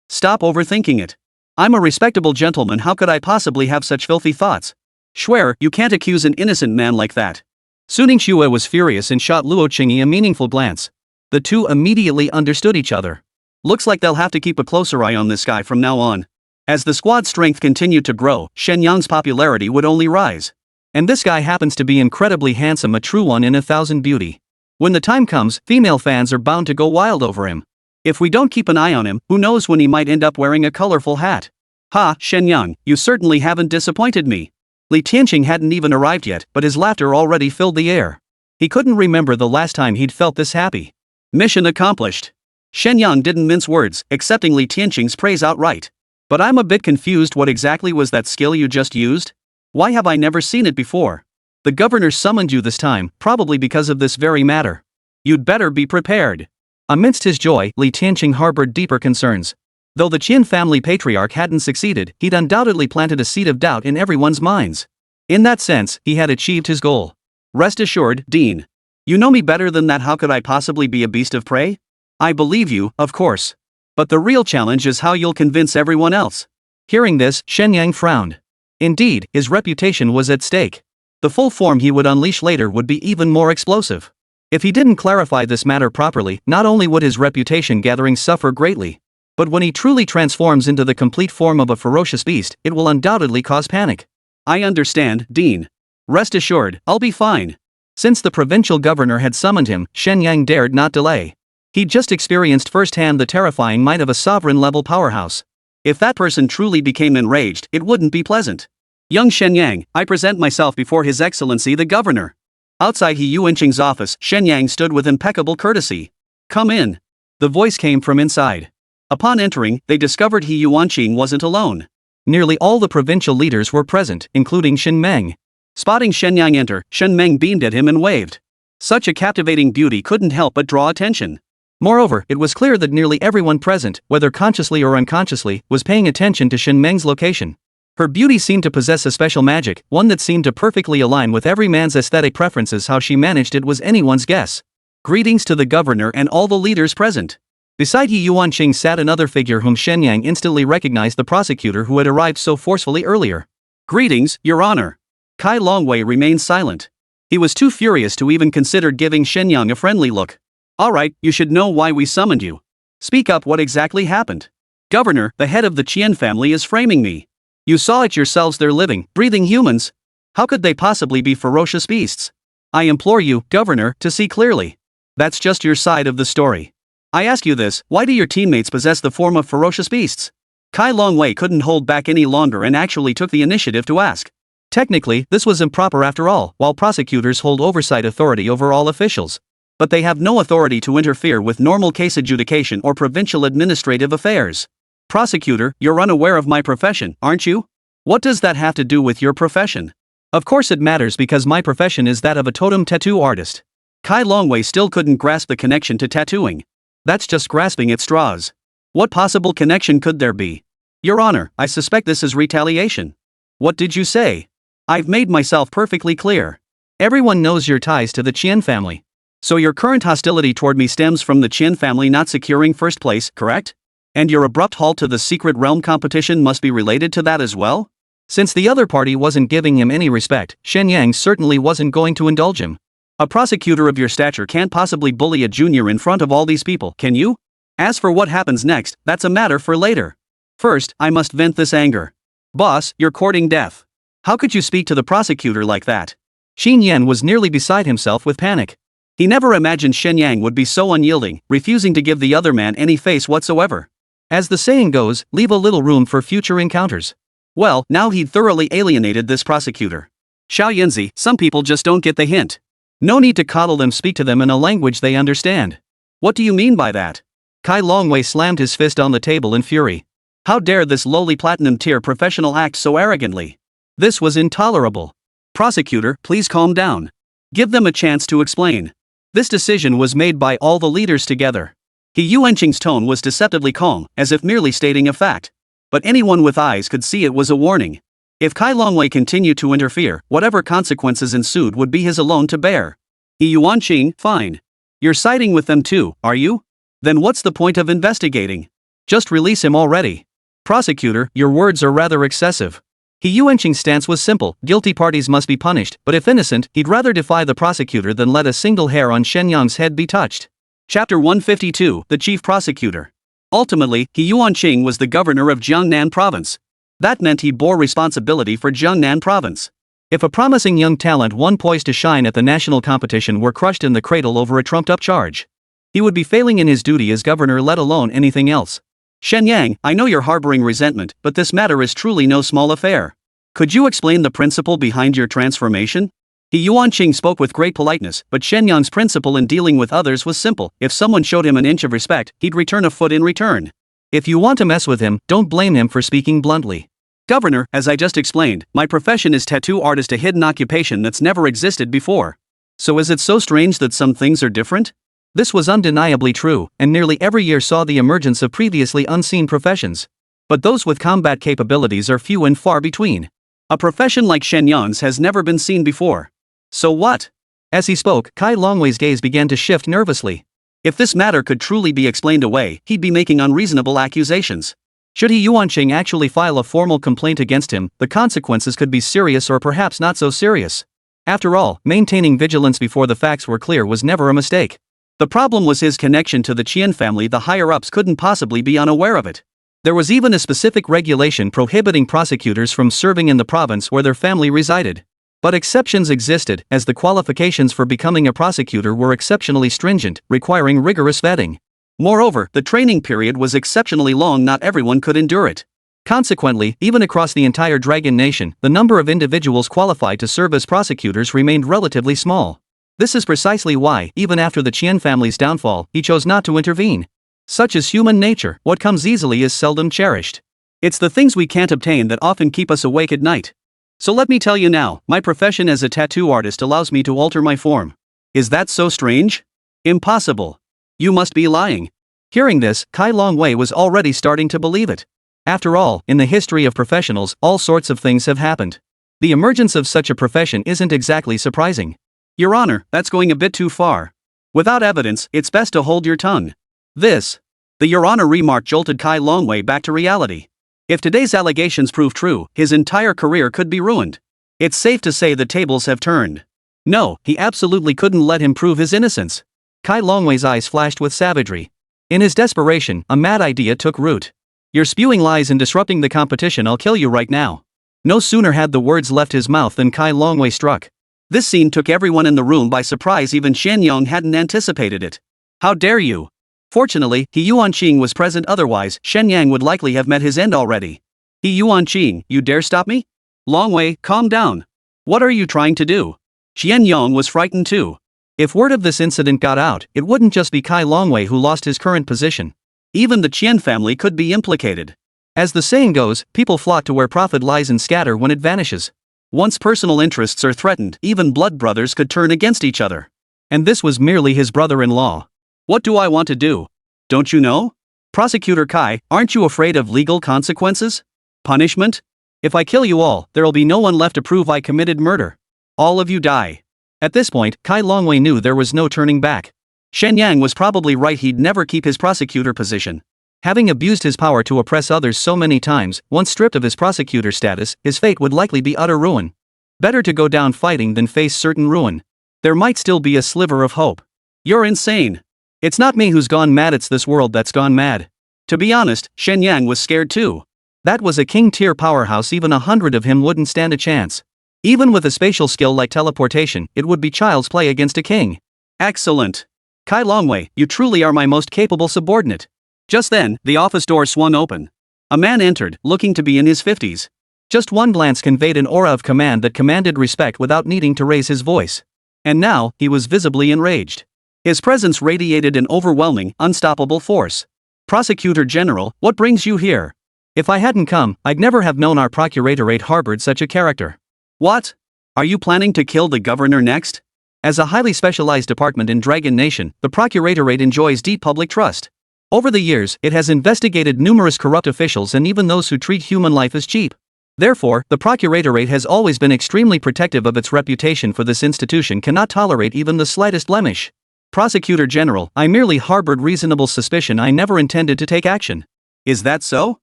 Speaker 2: Stop overthinking it. I'm a respectable gentleman, how could I possibly have such filthy thoughts? Swear, you can't accuse an innocent man like that.
Speaker 1: Su Ningxue was furious and shot Luo Qingyi a meaningful glance. The two immediately understood each other.
Speaker 2: Looks like they'll have to keep a closer eye on this guy from now on. As the squad's strength continued to grow, Shen Yang's popularity would only rise.
Speaker 1: And this guy happens to be incredibly handsome, a true one in 1,000 beauty. When the time comes, female fans are bound to go wild over him.
Speaker 2: If we don't keep an eye on him, who knows when he might end up wearing a colorful hat. Ha, Shen Yang, you certainly haven't disappointed me.
Speaker 1: Li Tianqing hadn't even arrived yet, but his laughter already filled the air. He couldn't remember the last time he'd felt this happy.
Speaker 2: Mission accomplished. Shen Yang didn't mince words, accepting Li Tianqing's praise outright. But I'm a bit confused, what exactly was that skill you just used? Why have I never seen it before?
Speaker 1: The governor summoned you this time, probably because of this very matter.
Speaker 2: You'd better be prepared.
Speaker 1: Amidst his joy, Li Tianqing harbored deeper concerns. Though the Qin family patriarch hadn't succeeded, he'd undoubtedly planted a seed of doubt in everyone's minds. In that sense, he had achieved his goal.
Speaker 2: Rest assured, Dean. You know me better than that, how could I possibly be a beast of prey? I believe you, of course. But the real challenge is how you'll convince everyone else.
Speaker 1: Hearing this, Shen Yang frowned. Indeed, his reputation was at stake. The full form he would unleash later would be even more explosive. If he didn't clarify this matter properly, not only would his reputation gathering suffer greatly, but when he truly transforms into the complete form of a ferocious beast, it will undoubtedly cause panic.
Speaker 2: I understand, Dean. Rest assured, I'll be fine.
Speaker 1: Since the provincial governor had summoned him, Shen Yang dared not delay. He'd just experienced firsthand the terrifying might of a sovereign-level powerhouse.
Speaker 2: If that person truly became enraged, it wouldn't be pleasant. Young Shen Yang, I present myself before His Excellency the Governor. Outside He Yuanqing's office, Shen Yang stood with impeccable courtesy. Come in. The voice came from inside. Upon entering, they discovered He Yuanqing wasn't alone.
Speaker 1: Nearly all the provincial leaders were present, including Shen Meng.
Speaker 2: Spotting Shen Yang enter, Shen Meng beamed at him and waved. Such a captivating beauty couldn't help but draw attention.
Speaker 1: Moreover, it was clear that nearly everyone present, whether consciously or unconsciously, was paying attention to Shen Meng's location. Her beauty seemed to possess a special magic, one that seemed to perfectly align with every man's aesthetic preferences. How she managed it was anyone's guess. Greetings to the governor and all the leaders present. Beside He Yuanqing sat another figure whom Shen Yang instantly recognized, the prosecutor who had arrived so forcefully earlier.
Speaker 2: Greetings, Your Honor. Kai Longwei remained silent. He was too furious to even consider giving Shen Yang a friendly look. Alright, you should know why we summoned you. Speak up, what exactly happened? Governor, the head of the Qian family is framing me. You saw it yourselves, they're living, breathing humans. How could they possibly be ferocious beasts? I implore you, Governor, to see clearly. That's just your side of the story. I ask you this, why do your teammates possess the form of ferocious beasts? Kai Longwei couldn't hold back any longer and actually took the initiative to ask.
Speaker 1: Technically, this was improper after all, while prosecutors hold oversight authority over all officials. But they have no authority to interfere with normal case adjudication or provincial administrative affairs. Prosecutor, you're unaware of my profession, aren't you? What does that have to do with your profession? Of course it matters, because my profession is that of a totem tattoo artist. Kai Longwei still couldn't grasp the connection to tattooing. That's just grasping at straws. What possible connection could there be? Your Honor, I suspect this is retaliation. What did you say? I've made myself perfectly clear. Everyone knows your ties to the Qian family. So your current hostility toward me stems from the Qian family not securing first place, correct? And your abrupt halt to the secret realm competition must be related to that as well? Since the other party wasn't giving him any respect, Shen Yang certainly wasn't going to indulge him. A prosecutor of your stature can't possibly bully a junior in front of all these people, can you? As for what happens next, that's a matter for later. First, I must vent this anger. Boss, you're courting death. How could you speak to the prosecutor like that? Xin Yan was nearly beside himself with panic. He never imagined Shen Yang would be so unyielding, refusing to give the other man any face whatsoever. As the saying goes, leave a little room for future encounters. Well, now he'd thoroughly alienated this prosecutor. Xiao Yinzi, some people just don't get the hint. No need to coddle them, speak to them in a language they understand. What do you mean by that? Kai Longwei slammed his fist on the table in fury. How dare this lowly platinum-tier professional act so arrogantly? This was intolerable. Prosecutor, please calm down. Give them a chance to explain. This decision was made by all the leaders together. He Yuanqing's tone was deceptively calm, as if merely stating a fact. But anyone with eyes could see it was a warning. If Kai Longwei continued to interfere, whatever consequences ensued would be his alone to bear. He Yuanqing, fine. You're siding with them too, are you? Then what's the point of investigating? Just release him already. Prosecutor, your words are rather excessive. He Yuanqing's stance was simple: guilty parties must be punished, but if innocent, he'd rather defy the prosecutor than let a single hair on Shen Yang's head be touched. Chapter 152, The Chief Prosecutor. Ultimately, He Yuanqing was the governor of Jiangnan Province. That meant he bore responsibility for Jiangnan Province. If a promising young talent, one poised to shine at the national competition, were crushed in the cradle over a trumped-up charge, he would be failing in his duty as governor, let alone anything else. Shen Yang, I know you're harboring resentment, but this matter is truly no small affair. Could you explain the principle behind your transformation? He Yuanqing spoke with great politeness, but Shen Yang's principle in dealing with others was simple: if someone showed him an inch of respect, he'd return a foot in return. If you want to mess with him, don't blame him for speaking bluntly. Governor, as I just explained, my profession is tattoo artist, a hidden occupation that's never existed before. So is it so strange that some things are different? This was undeniably true, and nearly every year saw the emergence of previously unseen professions. But those with combat capabilities are few and far between. A profession like Shen Yang's has never been seen before. So what? As he spoke, Kai Longwei's gaze began to shift nervously. If this matter could truly be explained away, he'd be making unreasonable accusations. Should He Yuanqing actually file a formal complaint against him, the consequences could be serious or perhaps not so serious. After all, maintaining vigilance before the facts were clear was never a mistake. The problem was his connection to the Qian family. The higher-ups couldn't possibly be unaware of it. There was even a specific regulation prohibiting prosecutors from serving in the province where their family resided. But exceptions existed, as the qualifications for becoming a prosecutor were exceptionally stringent, requiring rigorous vetting. Moreover, the training period was exceptionally long, not everyone could endure it. Consequently, even across the entire Dragon Nation, the number of individuals qualified to serve as prosecutors remained relatively small. This is precisely why, even after the Qian family's downfall, he chose not to intervene.
Speaker 2: Such is human nature, what comes easily is seldom cherished. It's the things we can't obtain that often keep us awake at night. So let me tell you now, my profession as a tattoo artist allows me to alter my form. Is that so strange? Impossible. You must be lying. Hearing this, Kai Longwei was already starting to believe it. After all, in the history of professionals, all sorts of things have happened. The emergence of such a profession isn't exactly surprising. Your Honor, that's going a bit too far. Without evidence, it's best to hold your tongue. The Your Honor remark jolted Kai Longwei back to reality. If today's allegations prove true, his entire career could be ruined. It's safe to say the tables have turned. No, he absolutely couldn't let him prove his innocence. Kai Longwei's eyes flashed with savagery. In his desperation, a mad idea took root. You're spewing lies and disrupting the competition, I'll kill you right now. No sooner had the words left his mouth than Kai Longwei struck. This scene took everyone in the room by surprise, even Shen Yang hadn't anticipated it. How dare you! Fortunately, He Yuanqing was present, otherwise, Shen Yang would likely have met his end already. He Yuanqing, you dare stop me? Longwei, calm down. What are you trying to do? Shen Yang was frightened too. If word of this incident got out, it wouldn't just be Kai Longwei who lost his current position. Even the Qian family could be implicated. As the saying goes, people flock to where profit lies and scatter when it vanishes. Once personal interests are threatened, even blood brothers could turn against each other. And this was merely his brother-in-law. What do I want to do? Don't you know? Prosecutor Kai, aren't you afraid of legal consequences? Punishment? If I kill you all, there'll be no one left to prove I committed murder. All of you die. At this point, Kai Longwei knew there was no turning back. Shen Yang was probably right, he'd never keep his prosecutor position. Having abused his power to oppress others so many times, once stripped of his prosecutor status, his fate would likely be utter ruin. Better to go down fighting than face certain ruin. There might still be a sliver of hope. You're insane. It's not me who's gone mad, it's this world that's gone mad. To be honest, Shen Yang was scared too. That was a king-tier powerhouse, even 100 of him wouldn't stand a chance. Even with a spatial skill like teleportation, it would be child's play against a king. Excellent. Kai Longwei, you truly are my most capable subordinate. Just then, the office door swung open. A man entered, looking to be in his 50s. Just one glance conveyed an aura of command that commanded respect without needing to raise his voice. And now, he was visibly enraged. His presence radiated an overwhelming, unstoppable force. Prosecutor General, what brings you here? If I hadn't come, I'd never have known our procuratorate harbored such a character. What? Are you planning to kill the governor next? As a highly specialized department in Dragon Nation, the procuratorate enjoys deep public trust. Over the years, it has investigated numerous corrupt officials and even those who treat human life as cheap. Therefore, the procuratorate has always been extremely protective of its reputation, for this institution cannot tolerate even the slightest blemish. Prosecutor General, I merely harbored reasonable suspicion, I never intended to take action. Is that so?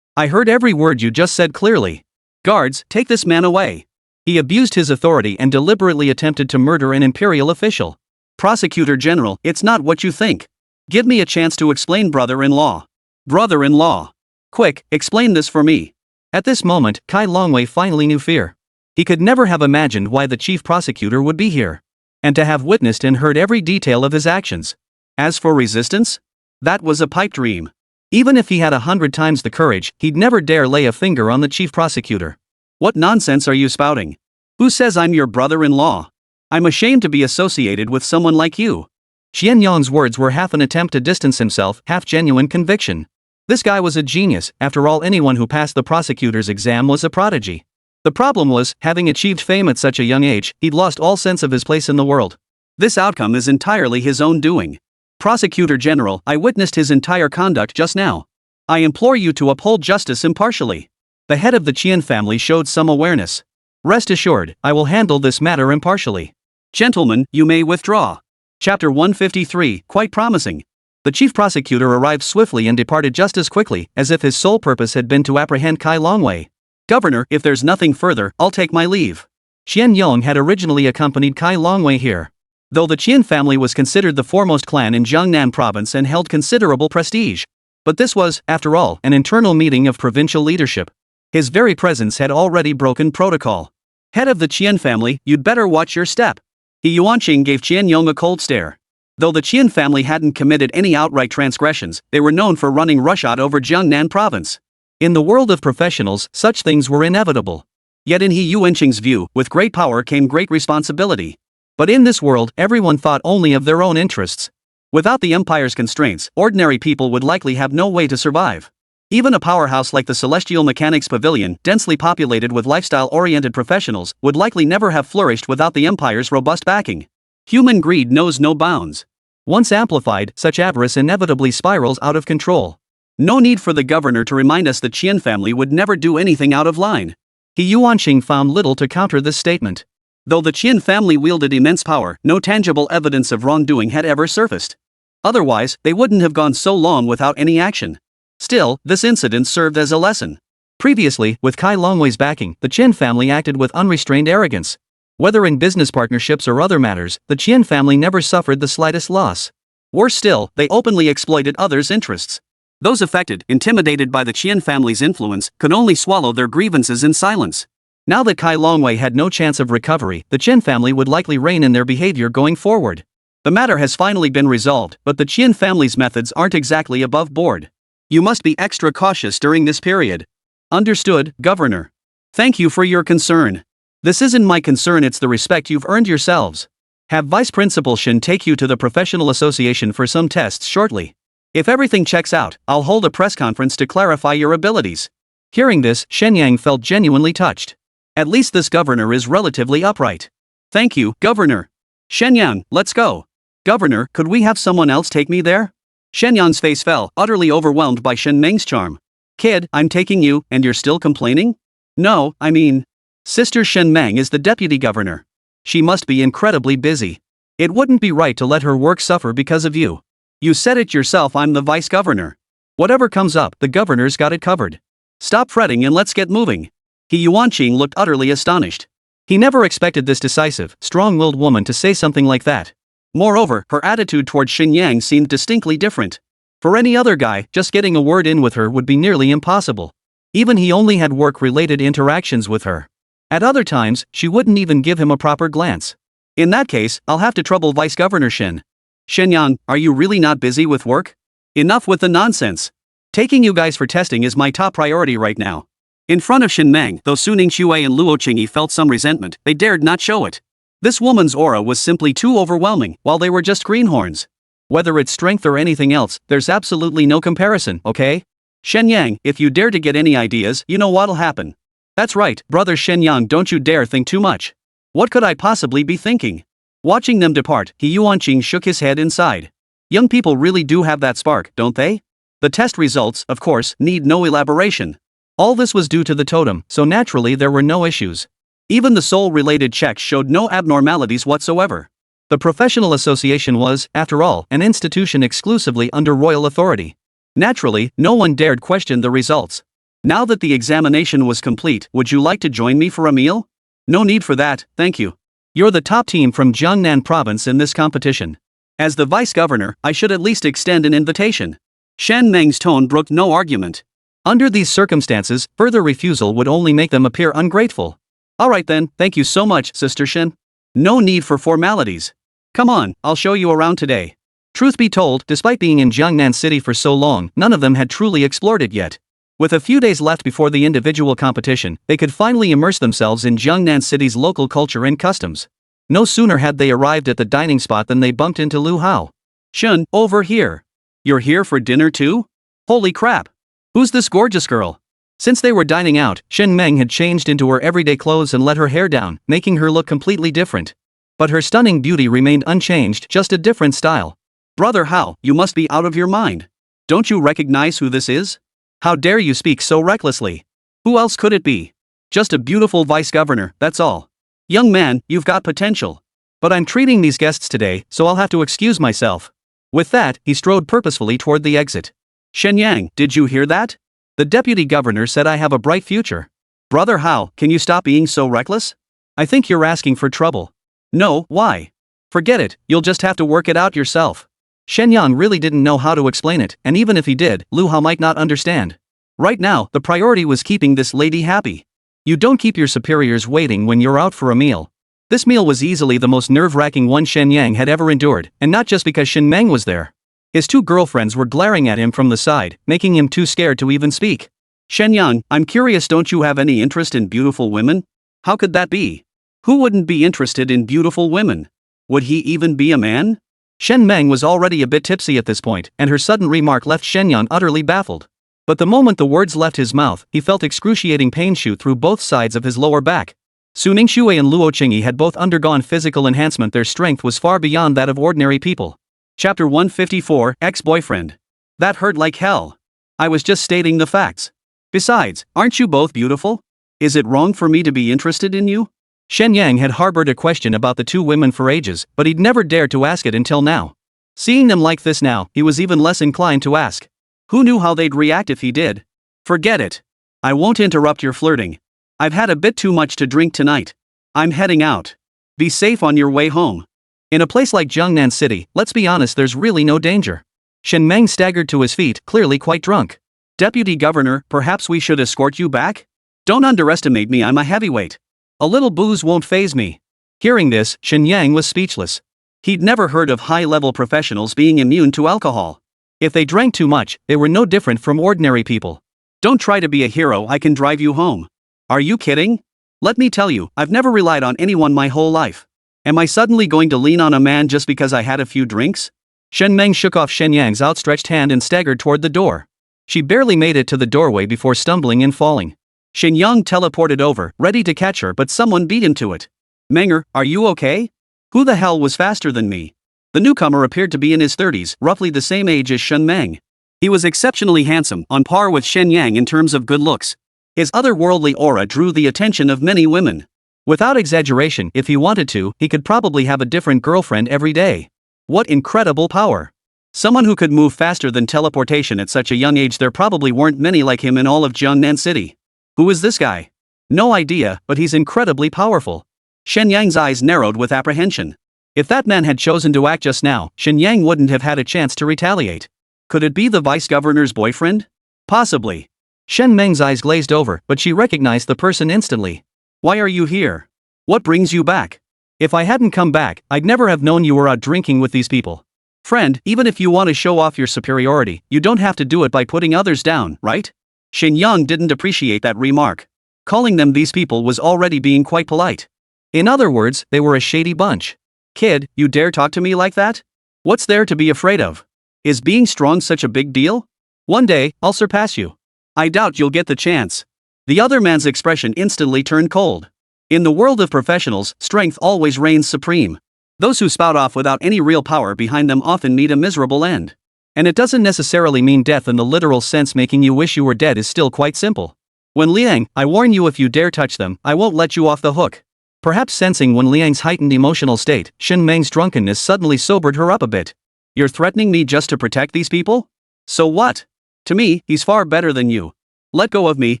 Speaker 2: I heard every word you just said clearly. Guards, take this man away. He abused his authority and deliberately attempted to murder an imperial official. Prosecutor General, it's not what you think. Give me a chance to explain, brother-in-law. Brother-in-law. Quick, explain this for me. At this moment, Kai Longwei finally knew fear. He could never have imagined why the chief prosecutor would be here. And to have witnessed and heard every detail of his actions. As for resistance? That was a pipe dream. Even if he had 100 times the courage, he'd never dare lay a finger on the chief prosecutor. What nonsense are you spouting? Who says I'm your brother-in-law? I'm ashamed to be associated with someone like you. Shen Yang's words were half an attempt to distance himself, half genuine conviction. This guy was a genius. After all, anyone who passed the prosecutor's exam was a prodigy. The problem was, having achieved fame at such a young age, he'd lost all sense of his place in the world. This outcome is entirely his own doing. Prosecutor General, I witnessed his entire conduct just now. I implore you to uphold justice impartially. The head of the Qian family showed some awareness. Rest assured, I will handle this matter impartially. Gentlemen, you may withdraw. Chapter 153, quite promising. The chief prosecutor arrived swiftly and departed just as quickly, as if his sole purpose had been to apprehend Kai Longwei. Governor, if there's nothing further, I'll take my leave. Shen Yang had originally accompanied Kai Longwei here. Though the Qian family was considered the foremost clan in Jiangnan province and held considerable prestige. But this was, after all, an internal meeting of provincial leadership. His very presence had already broken protocol. Head of the Qian family, you'd better watch your step. He Yuanqing gave Qian Yong a cold stare. Though the Qian family hadn't committed any outright transgressions, they were known for running roughshod over Jiangnan province. In the world of professionals, such things were inevitable. Yet in He Yuanqing's view, with great power came great responsibility. But in this world, everyone thought only of their own interests. Without the Empire's constraints, ordinary people would likely have no way to survive. Even a powerhouse like the Celestial Mechanics Pavilion, densely populated with lifestyle-oriented professionals, would likely never have flourished without the Empire's robust backing. Human greed knows no bounds. Once amplified, such avarice inevitably spirals out of control. No need for the governor to remind us the Qian family would never do anything out of line. He Yuanqing found little to counter this statement. Though the Qian family wielded immense power, no tangible evidence of wrongdoing had ever surfaced. Otherwise, they wouldn't have gone so long without any action. Still, this incident served as a lesson. Previously, with Kai Longwei's backing, the Qian family acted with unrestrained arrogance. Whether in business partnerships or other matters, the Qian family never suffered the slightest loss. Worse still, they openly exploited others' interests. Those affected, intimidated by the Qian family's influence, could only swallow their grievances in silence. Now that Kai Longwei had no chance of recovery, the Qian family would likely rein in their behavior going forward. The matter has finally been resolved, but the Qian family's methods aren't exactly above board. You must be extra cautious during this period. Understood, Governor. Thank you for your concern. This isn't my concern, it's the respect you've earned yourselves. Have Vice Principal Shen take you to the Professional Association for some tests shortly. If everything checks out, I'll hold a press conference to clarify your abilities. Hearing this, Shen Yang felt genuinely touched. At least this governor is relatively upright. Thank you, Governor. Shen Yang, let's go. Governor, could we have someone else take me there? Shen Yang's face fell, utterly overwhelmed by Shen Meng's charm. Kid, I'm taking you, and you're still complaining? No, I mean, Sister Shen Meng is the deputy governor. She must be incredibly busy. It wouldn't be right to let her work suffer because of you. You said it yourself, I'm the vice governor. Whatever comes up, the governor's got it covered. Stop fretting and let's get moving. He Yuanqing looked utterly astonished. He never expected this decisive, strong-willed woman to say something like that. Moreover, her attitude toward Shen Yang seemed distinctly different. For any other guy, just getting a word in with her would be nearly impossible. Even he only had work-related interactions with her. At other times, she wouldn't even give him a proper glance. In that case, I'll have to trouble Vice Governor Shen. Shen Yang, are you really not busy with work? Enough with the nonsense. Taking you guys for testing is my top priority right now. In front of Shen Meng, though Su Ningxue and Luo Qingyi felt some resentment, they dared not show it. This woman's aura was simply too overwhelming, while they were just greenhorns. Whether it's strength or anything else, there's absolutely no comparison, okay? Shen Yang, if you dare to get any ideas, you know what'll happen. That's right, brother Shen Yang, don't you dare think too much. What could I possibly be thinking? Watching them depart, He Yuanqing shook his head inside. Young people really do have that spark, don't they? The test results, of course, need no elaboration. All this was due to the totem, so naturally there were no issues. Even the soul-related checks showed no abnormalities whatsoever. The professional association was, after all, an institution exclusively under royal authority. Naturally, no one dared question the results. Now that the examination was complete, would you like to join me for a meal? No need for that, thank you. You're the top team from Jiangnan province in this competition. As the vice governor, I should at least extend an invitation. Shen Meng's tone brooked no argument. Under these circumstances, further refusal would only make them appear ungrateful. Alright then, thank you so much, Sister Shen. No need for formalities. Come on, I'll show you around today. Truth be told, despite being in Jiangnan City for so long, none of them had truly explored it yet. With a few days left before the individual competition, they could finally immerse themselves in Jiangnan City's local culture and customs. No sooner had they arrived at the dining spot than they bumped into Lu Hao. Shun, over here. You're here for dinner too? Holy crap. Who's this gorgeous girl? Since they were dining out, Shen Meng had changed into her everyday clothes and let her hair down, making her look completely different. But her stunning beauty remained unchanged, just a different style. Brother Hao, you must be out of your mind. Don't you recognize who this is? How dare you speak so recklessly? Who else could it be? Just a beautiful vice governor, that's all. Young man, you've got potential. But I'm treating these guests today, so I'll have to excuse myself. With that, he strode purposefully toward the exit. Shen Yang, did you hear that? The deputy governor said I have a bright future. Brother Hao, can you stop being so reckless? I think you're asking for trouble. No, why? Forget it, you'll just have to work it out yourself. Shen Yang really didn't know how to explain it, and even if he did, Lu Hao might not understand. Right now, the priority was keeping this lady happy. You don't keep your superiors waiting when you're out for a meal. This meal was easily the most nerve-wracking one Shen Yang had ever endured, and not just because Shen Meng was there. His two girlfriends were glaring at him from the side, making him too scared to even speak. Shen Yang, I'm curious, don't you have any interest in beautiful women? How could that be? Who wouldn't be interested in beautiful women? Would he even be a man? Shen Meng was already a bit tipsy at this point, and her sudden remark left Shen Yang utterly baffled. But the moment the words left his mouth, he felt excruciating pain shoot through both sides of his lower back. Su Ningxue and Luo Qingyi had both undergone physical enhancement. Their strength was far beyond that of ordinary people. Chapter 154, Ex-Boyfriend. That hurt like hell. I was just stating the facts. Besides, aren't you both beautiful? Is it wrong for me to be interested in you? Shen Yang had harbored a question about the two women for ages, but he'd never dared to ask it until now. Seeing them like this now, he was even less inclined to ask. Who knew how they'd react if he did? Forget it. I won't interrupt your flirting. I've had a bit too much to drink tonight. I'm heading out. Be safe on your way home. In a place like Jiangnan City, let's be honest, there's really no danger. Shen Meng staggered to his feet, clearly quite drunk. Deputy Governor, perhaps we should escort you back? Don't underestimate me, I'm a heavyweight. A little booze won't faze me. Hearing this, Shen Yang was speechless. He'd never heard of high-level professionals being immune to alcohol. If they drank too much, they were no different from ordinary people. Don't try to be a hero, I can drive you home. Are you kidding? Let me tell you, I've never relied on anyone my whole life. Am I suddenly going to lean on a man just because I had a few drinks? Shen Meng shook off Shen Yang's outstretched hand and staggered toward the door. She barely made it to the doorway before stumbling and falling. Shen Yang teleported over, ready to catch her, but someone beat him to it. Menger, are you okay? Who the hell was faster than me? The newcomer appeared to be in his 30s, roughly the same age as Shen Meng. He was exceptionally handsome, on par with Shen Yang in terms of good looks. His otherworldly aura drew the attention of many women. Without exaggeration, if he wanted to, he could probably have a different girlfriend every day. What incredible power! Someone who could move faster than teleportation at such a young age. There probably weren't many like him in all of Jiangnan City. Who is this guy? No idea, but he's incredibly powerful. Shen Yang's eyes narrowed with apprehension. If that man had chosen to act just now, Shen Yang wouldn't have had a chance to retaliate. Could it be the vice-governor's boyfriend? Possibly. Shen Meng's eyes glazed over, but she recognized the person instantly. Why are you here? What brings you back? If I hadn't come back, I'd never have known you were out drinking with these people. Friend, even if you want to show off your superiority, you don't have to do it by putting others down, right? Shen Yang didn't appreciate that remark. Calling them these people was already being quite polite. In other words, they were a shady bunch. Kid, you dare talk to me like that? What's there to be afraid of? Is being strong such a big deal? One day, I'll surpass you. I doubt you'll get the chance. The other man's expression instantly turned cold. In the world of professionals, strength always reigns supreme. Those who spout off without any real power behind them often meet a miserable end. And it doesn't necessarily mean death in the literal sense. Making you wish you were dead is still quite simple. When Liang, I warn you, if you dare touch them, I won't let you off the hook. Perhaps sensing Wen Liang's heightened emotional state, Shen Meng's drunkenness suddenly sobered her up a bit. You're threatening me just to protect these people? So what? To me, he's far better than you. Let go of me,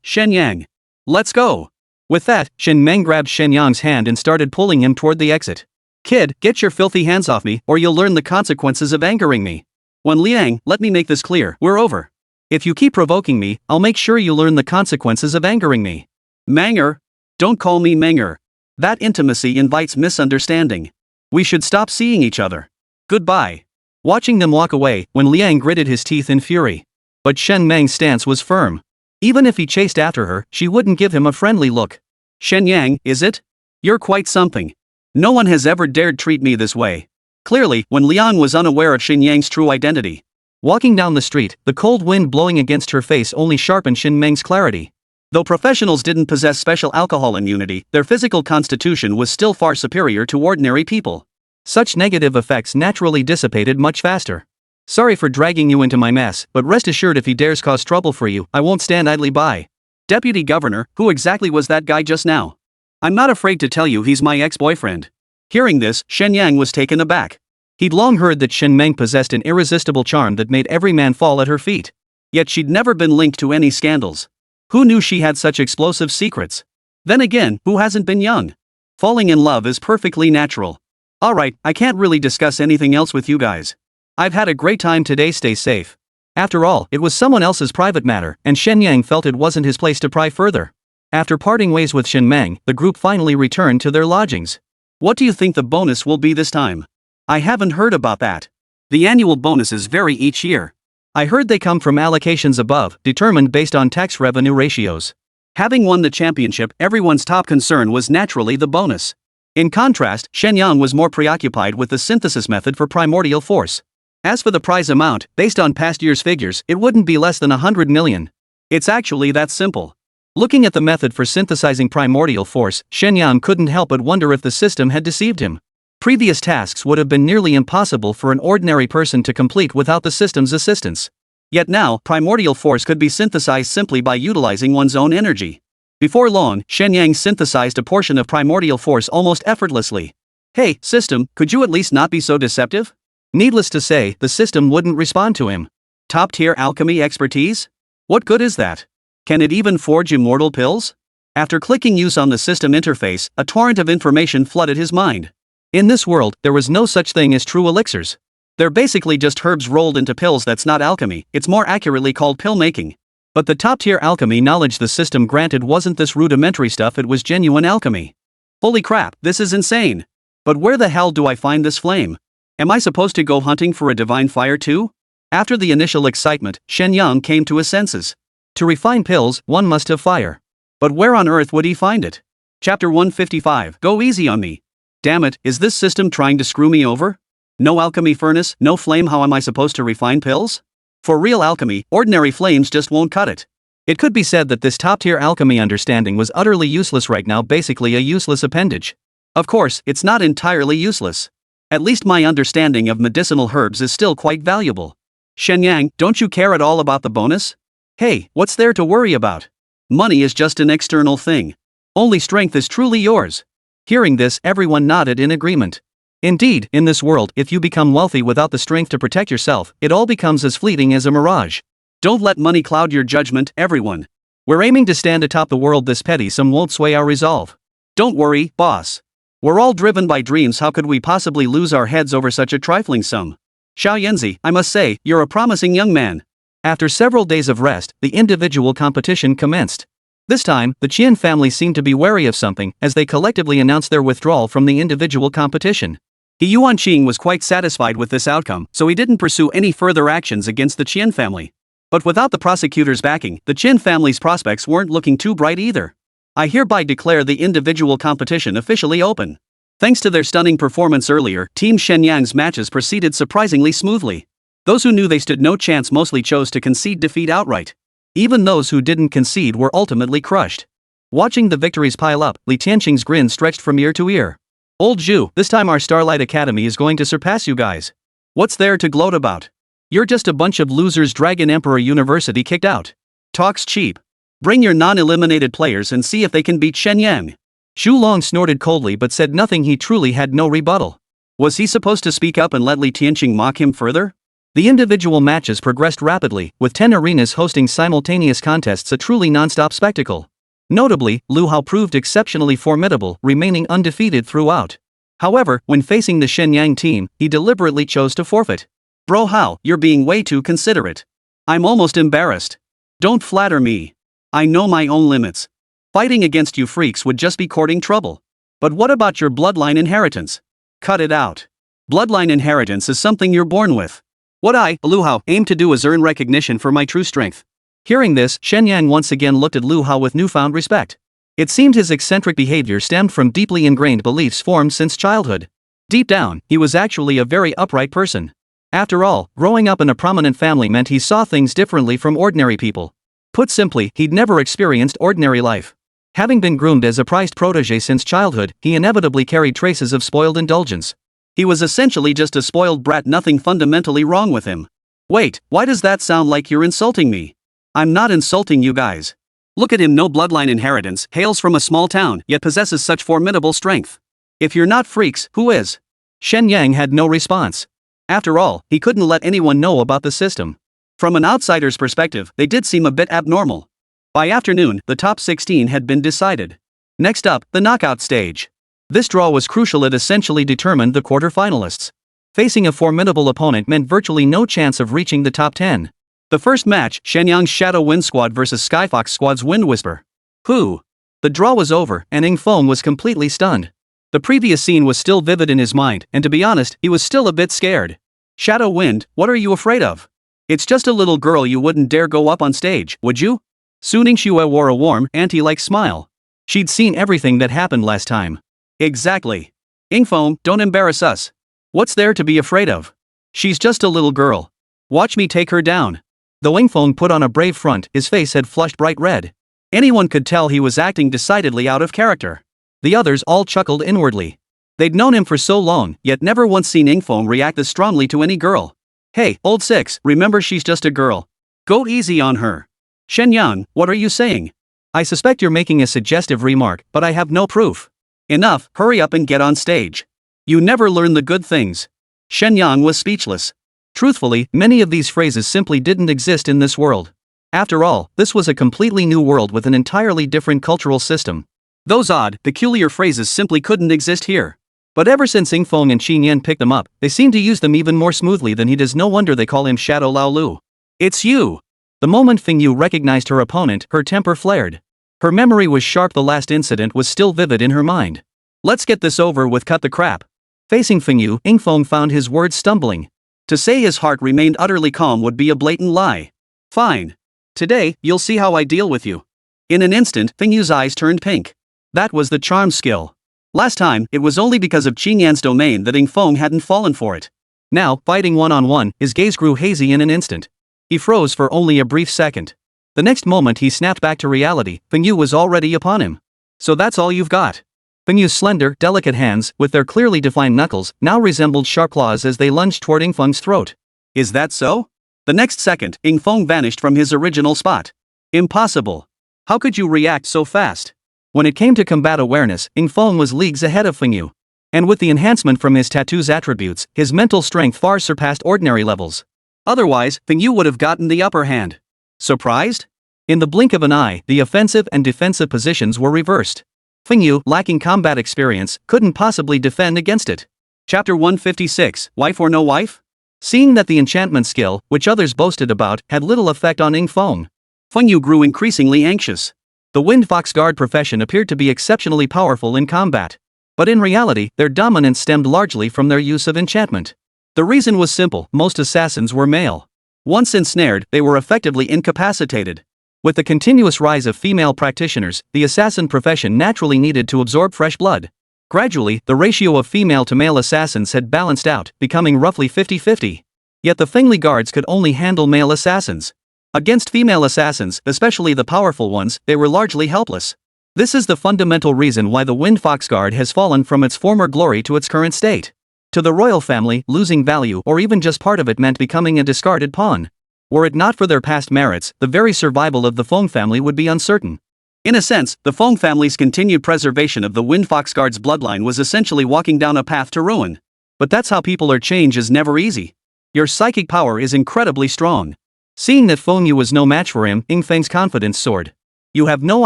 Speaker 2: Shen Yang. Let's go. With that, Shen Meng grabbed Shen Yang's hand and started pulling him toward the exit. Kid, get your filthy hands off me, or you'll learn the consequences of angering me. Wen Liang, let me make this clear, we're over. If you keep provoking me, I'll make sure you learn the consequences of angering me. Menger. Don't call me Menger. That intimacy invites misunderstanding. We should stop seeing each other. Goodbye. Watching them walk away, Wen Liang gritted his teeth in fury. But Shen Meng's stance was firm. Even if he chased after her, she wouldn't give him a friendly look. Shen Yang, is it? You're quite something. No one has ever dared treat me this way. Clearly, Wen Liang was unaware of Shen Yang's true identity. Walking down the street, the cold wind blowing against her face only sharpened Shen Meng's clarity. Though professionals didn't possess special alcohol immunity, their physical constitution was still far superior to ordinary people. Such negative effects naturally dissipated much faster. Sorry for dragging you into my mess, but rest assured, if he dares cause trouble for you, I won't stand idly by. Deputy Governor, who exactly was that guy just now? I'm not afraid to tell you he's my ex-boyfriend. Hearing this, Shen Yang was taken aback. He'd long heard that Shen Meng possessed an irresistible charm that made every man fall at her feet. Yet she'd never been linked to any scandals. Who knew she had such explosive secrets? Then again, who hasn't been young? Falling in love is perfectly natural. Alright, I can't really discuss anything else with you guys. I've had a great time today, stay safe. After all, it was someone else's private matter, and Shen Yang felt it wasn't his place to pry further. After parting ways with Shen Meng, the group finally returned to their lodgings. What do you think the bonus will be this time? I haven't heard about that. The annual bonuses vary each year. I heard they come from allocations above, determined based on tax revenue ratios. Having won the championship, everyone's top concern was naturally the bonus. In contrast, Shen Yang was more preoccupied with the synthesis method for primordial force. As for the prize amount, based on past year's figures, it wouldn't be less than 100 million. It's actually that simple. Looking at the method for synthesizing primordial force, Shen Yang couldn't help but wonder if the system had deceived him. Previous tasks would have been nearly impossible for an ordinary person to complete without the system's assistance. Yet now, primordial force could be synthesized simply by utilizing one's own energy. Before long, Shen Yang synthesized a portion of primordial force almost effortlessly. Hey, system, could you at least not be so deceptive? Needless to say, the system wouldn't respond to him. Top-tier alchemy expertise? What good is that? Can it even forge immortal pills? After clicking use on the system interface, a torrent of information flooded his mind. In this world, there was no such thing as true elixirs. They're basically just herbs rolled into pills. That's not alchemy, it's more accurately called pill making. But the top-tier alchemy knowledge the system granted wasn't this rudimentary stuff, it was genuine alchemy. Holy crap, this is insane. But where the hell do I find this flame? Am I supposed to go hunting for a divine fire too? After the initial excitement, Shen Yang came to his senses. To refine pills, one must have fire. But where on earth would he find it? Chapter 155, Go easy on me. Damn it, is this system trying to screw me over? No alchemy furnace, no flame, how am I supposed to refine pills? For real alchemy, ordinary flames just won't cut it. It could be said that this top-tier alchemy understanding was utterly useless right now, basically a useless appendage. Of course, it's not entirely useless. At least my understanding of medicinal herbs is still quite valuable. Shen Yang, don't you care at all about the bonus? Hey, what's there to worry about? Money is just an external thing. Only strength is truly yours. Hearing this, everyone nodded in agreement. Indeed, in this world, if you become wealthy without the strength to protect yourself, it all becomes as fleeting as a mirage. Don't let money cloud your judgment, everyone. We're aiming to stand atop the world. This petty sum won't sway our resolve. Don't worry, boss. We're all driven by dreams. How could we possibly lose our heads over such a trifling sum? Xiao Yanzi, I must say, you're a promising young man. After several days of rest, the individual competition commenced. This time, the Qian family seemed to be wary of something, as they collectively announced their withdrawal from the individual competition. He Yuan Qing was quite satisfied with this outcome, so he didn't pursue any further actions against the Qian family. But without the prosecutor's backing, the Qin family's prospects weren't looking too bright either. I hereby declare the individual competition officially open. Thanks to their stunning performance earlier, Team Shen Yang's matches proceeded surprisingly smoothly. Those who knew they stood no chance mostly chose to concede defeat outright. Even those who didn't concede were ultimately crushed. Watching the victories pile up, Li Tianqing's grin stretched from ear to ear. Old Zhu, this time our Starlight Academy is going to surpass you guys. What's there to gloat about? You're just a bunch of losers. Dragon Emperor University kicked out. Talk's cheap. Bring your non-eliminated players and see if they can beat Shen Yang. Xu Long snorted coldly but said nothing. He truly had no rebuttal. Was he supposed to speak up and let Li Tianqing mock him further? The individual matches progressed rapidly, with 10 arenas hosting simultaneous contests, a truly non-stop spectacle. Notably, Lu Hao proved exceptionally formidable, remaining undefeated throughout. However, when facing the Shen Yang team, he deliberately chose to forfeit. Bro Hao, you're being way too considerate. I'm almost embarrassed. Don't flatter me. I know my own limits. Fighting against you freaks would just be courting trouble. But what about your bloodline inheritance? Cut it out. Bloodline inheritance is something you're born with. What I, Lu Hao, aim to do is earn recognition for my true strength. Hearing this, Shen Yang once again looked at Lu Hao with newfound respect. It seemed his eccentric behavior stemmed from deeply ingrained beliefs formed since childhood. Deep down, he was actually a very upright person. After all, growing up in a prominent family meant he saw things differently from ordinary people. Put simply, he'd never experienced ordinary life. Having been groomed as a prized protege since childhood, he inevitably carried traces of spoiled indulgence. He was essentially just a spoiled brat, nothing fundamentally wrong with him. Wait, why does that sound like you're insulting me? I'm not insulting you guys. Look at him, no bloodline inheritance, hails from a small town, yet possesses such formidable strength. If you're not freaks, who is? Shen Yang had no response. After all, he couldn't let anyone know about the system. From an outsider's perspective, they did seem a bit abnormal. By afternoon, the top 16 had been decided. Next up, the knockout stage. This draw was crucial, it essentially determined the quarter-finalists. Facing a formidable opponent meant virtually no chance of reaching the top 10. The first match, Shenyang's Shadow Wind Squad vs Skyfox Squad's Wind Whisper. Who? The draw was over, and Ing Feng was completely stunned. The previous scene was still vivid in his mind, and to be honest, he was still a bit scared. Shadow Wind, what are you afraid of? It's just a little girl, you wouldn't dare go up on stage, would you? Su Ningxue wore a warm, auntie-like smile. She'd seen everything that happened last time. Exactly. Yingfeng, don't embarrass us. What's there to be afraid of? She's just a little girl. Watch me take her down. Though Yingfeng put on a brave front, his face had flushed bright red. Anyone could tell he was acting decidedly out of character. The others all chuckled inwardly. They'd known him for so long, yet never once seen Yingfeng react this strongly to any girl. Hey, old six, remember she's just a girl. Go easy on her. Shen Yang, what are you saying? I suspect you're making a suggestive remark, but I have no proof. Enough, hurry up and get on stage. You never learn the good things. Shen Yang was speechless. Truthfully, many of these phrases simply didn't exist in this world. After all, this was a completely new world with an entirely different cultural system. Those odd, peculiar phrases simply couldn't exist here. But ever since Yingfeng and Qin Yan picked them up, they seem to use them even more smoothly than he does. No wonder they call him Shadow Lao Lu. It's you! The moment Feng Yu recognized her opponent, her temper flared. Her memory was sharp. The last incident was still vivid in her mind. Let's get this over with. Cut the crap. Facing Feng Yu, Yingfeng found his words stumbling. To say his heart remained utterly calm would be a blatant lie. Fine. Today, you'll see how I deal with you. In an instant, Feng Yu's eyes turned pink. That was the charm skill. Last time, it was only because of Qin Yan's domain that Yingfeng hadn't fallen for it. Now, fighting one-on-one, his gaze grew hazy in an instant. He froze for only a brief second. The next moment he snapped back to reality. Feng Yu was already upon him. So that's all you've got? Feng Yu's slender, delicate hands, with their clearly defined knuckles, now resembled sharp claws as they lunged toward Yingfeng's throat. Is that so? The next second, Yingfeng vanished from his original spot. Impossible. How could you react so fast? When it came to combat awareness, Yingfeng was leagues ahead of Feng Yu. And with the enhancement from his tattoo's attributes, his mental strength far surpassed ordinary levels. Otherwise, Feng Yu would have gotten the upper hand. Surprised? In the blink of an eye, the offensive and defensive positions were reversed. Feng Yu, lacking combat experience, couldn't possibly defend against it. Chapter 156, Wife or No Wife? Seeing that the enchantment skill, which others boasted about, had little effect on Yingfeng, Feng Yu grew increasingly anxious. The Wind Fox Guard profession appeared to be exceptionally powerful in combat. But in reality, their dominance stemmed largely from their use of enchantment. The reason was simple: most assassins were male. Once ensnared, they were effectively incapacitated. With the continuous rise of female practitioners, the assassin profession naturally needed to absorb fresh blood. Gradually, the ratio of female to male assassins had balanced out, becoming roughly 50-50. Yet the Fengli guards could only handle male assassins. Against female assassins, especially the powerful ones, they were largely helpless. This is the fundamental reason why the Wind Fox Guard has fallen from its former glory to its current state. To the royal family, losing value or even just part of it meant becoming a discarded pawn. Were it not for their past merits, the very survival of the Feng family would be uncertain. In a sense, the Feng family's continued preservation of the Wind Fox Guard's bloodline was essentially walking down a path to ruin. But that's how people are. Change is never easy. Your psychic power is incredibly strong. Seeing that Feng Yu was no match for him, Yingfeng's confidence soared. You have no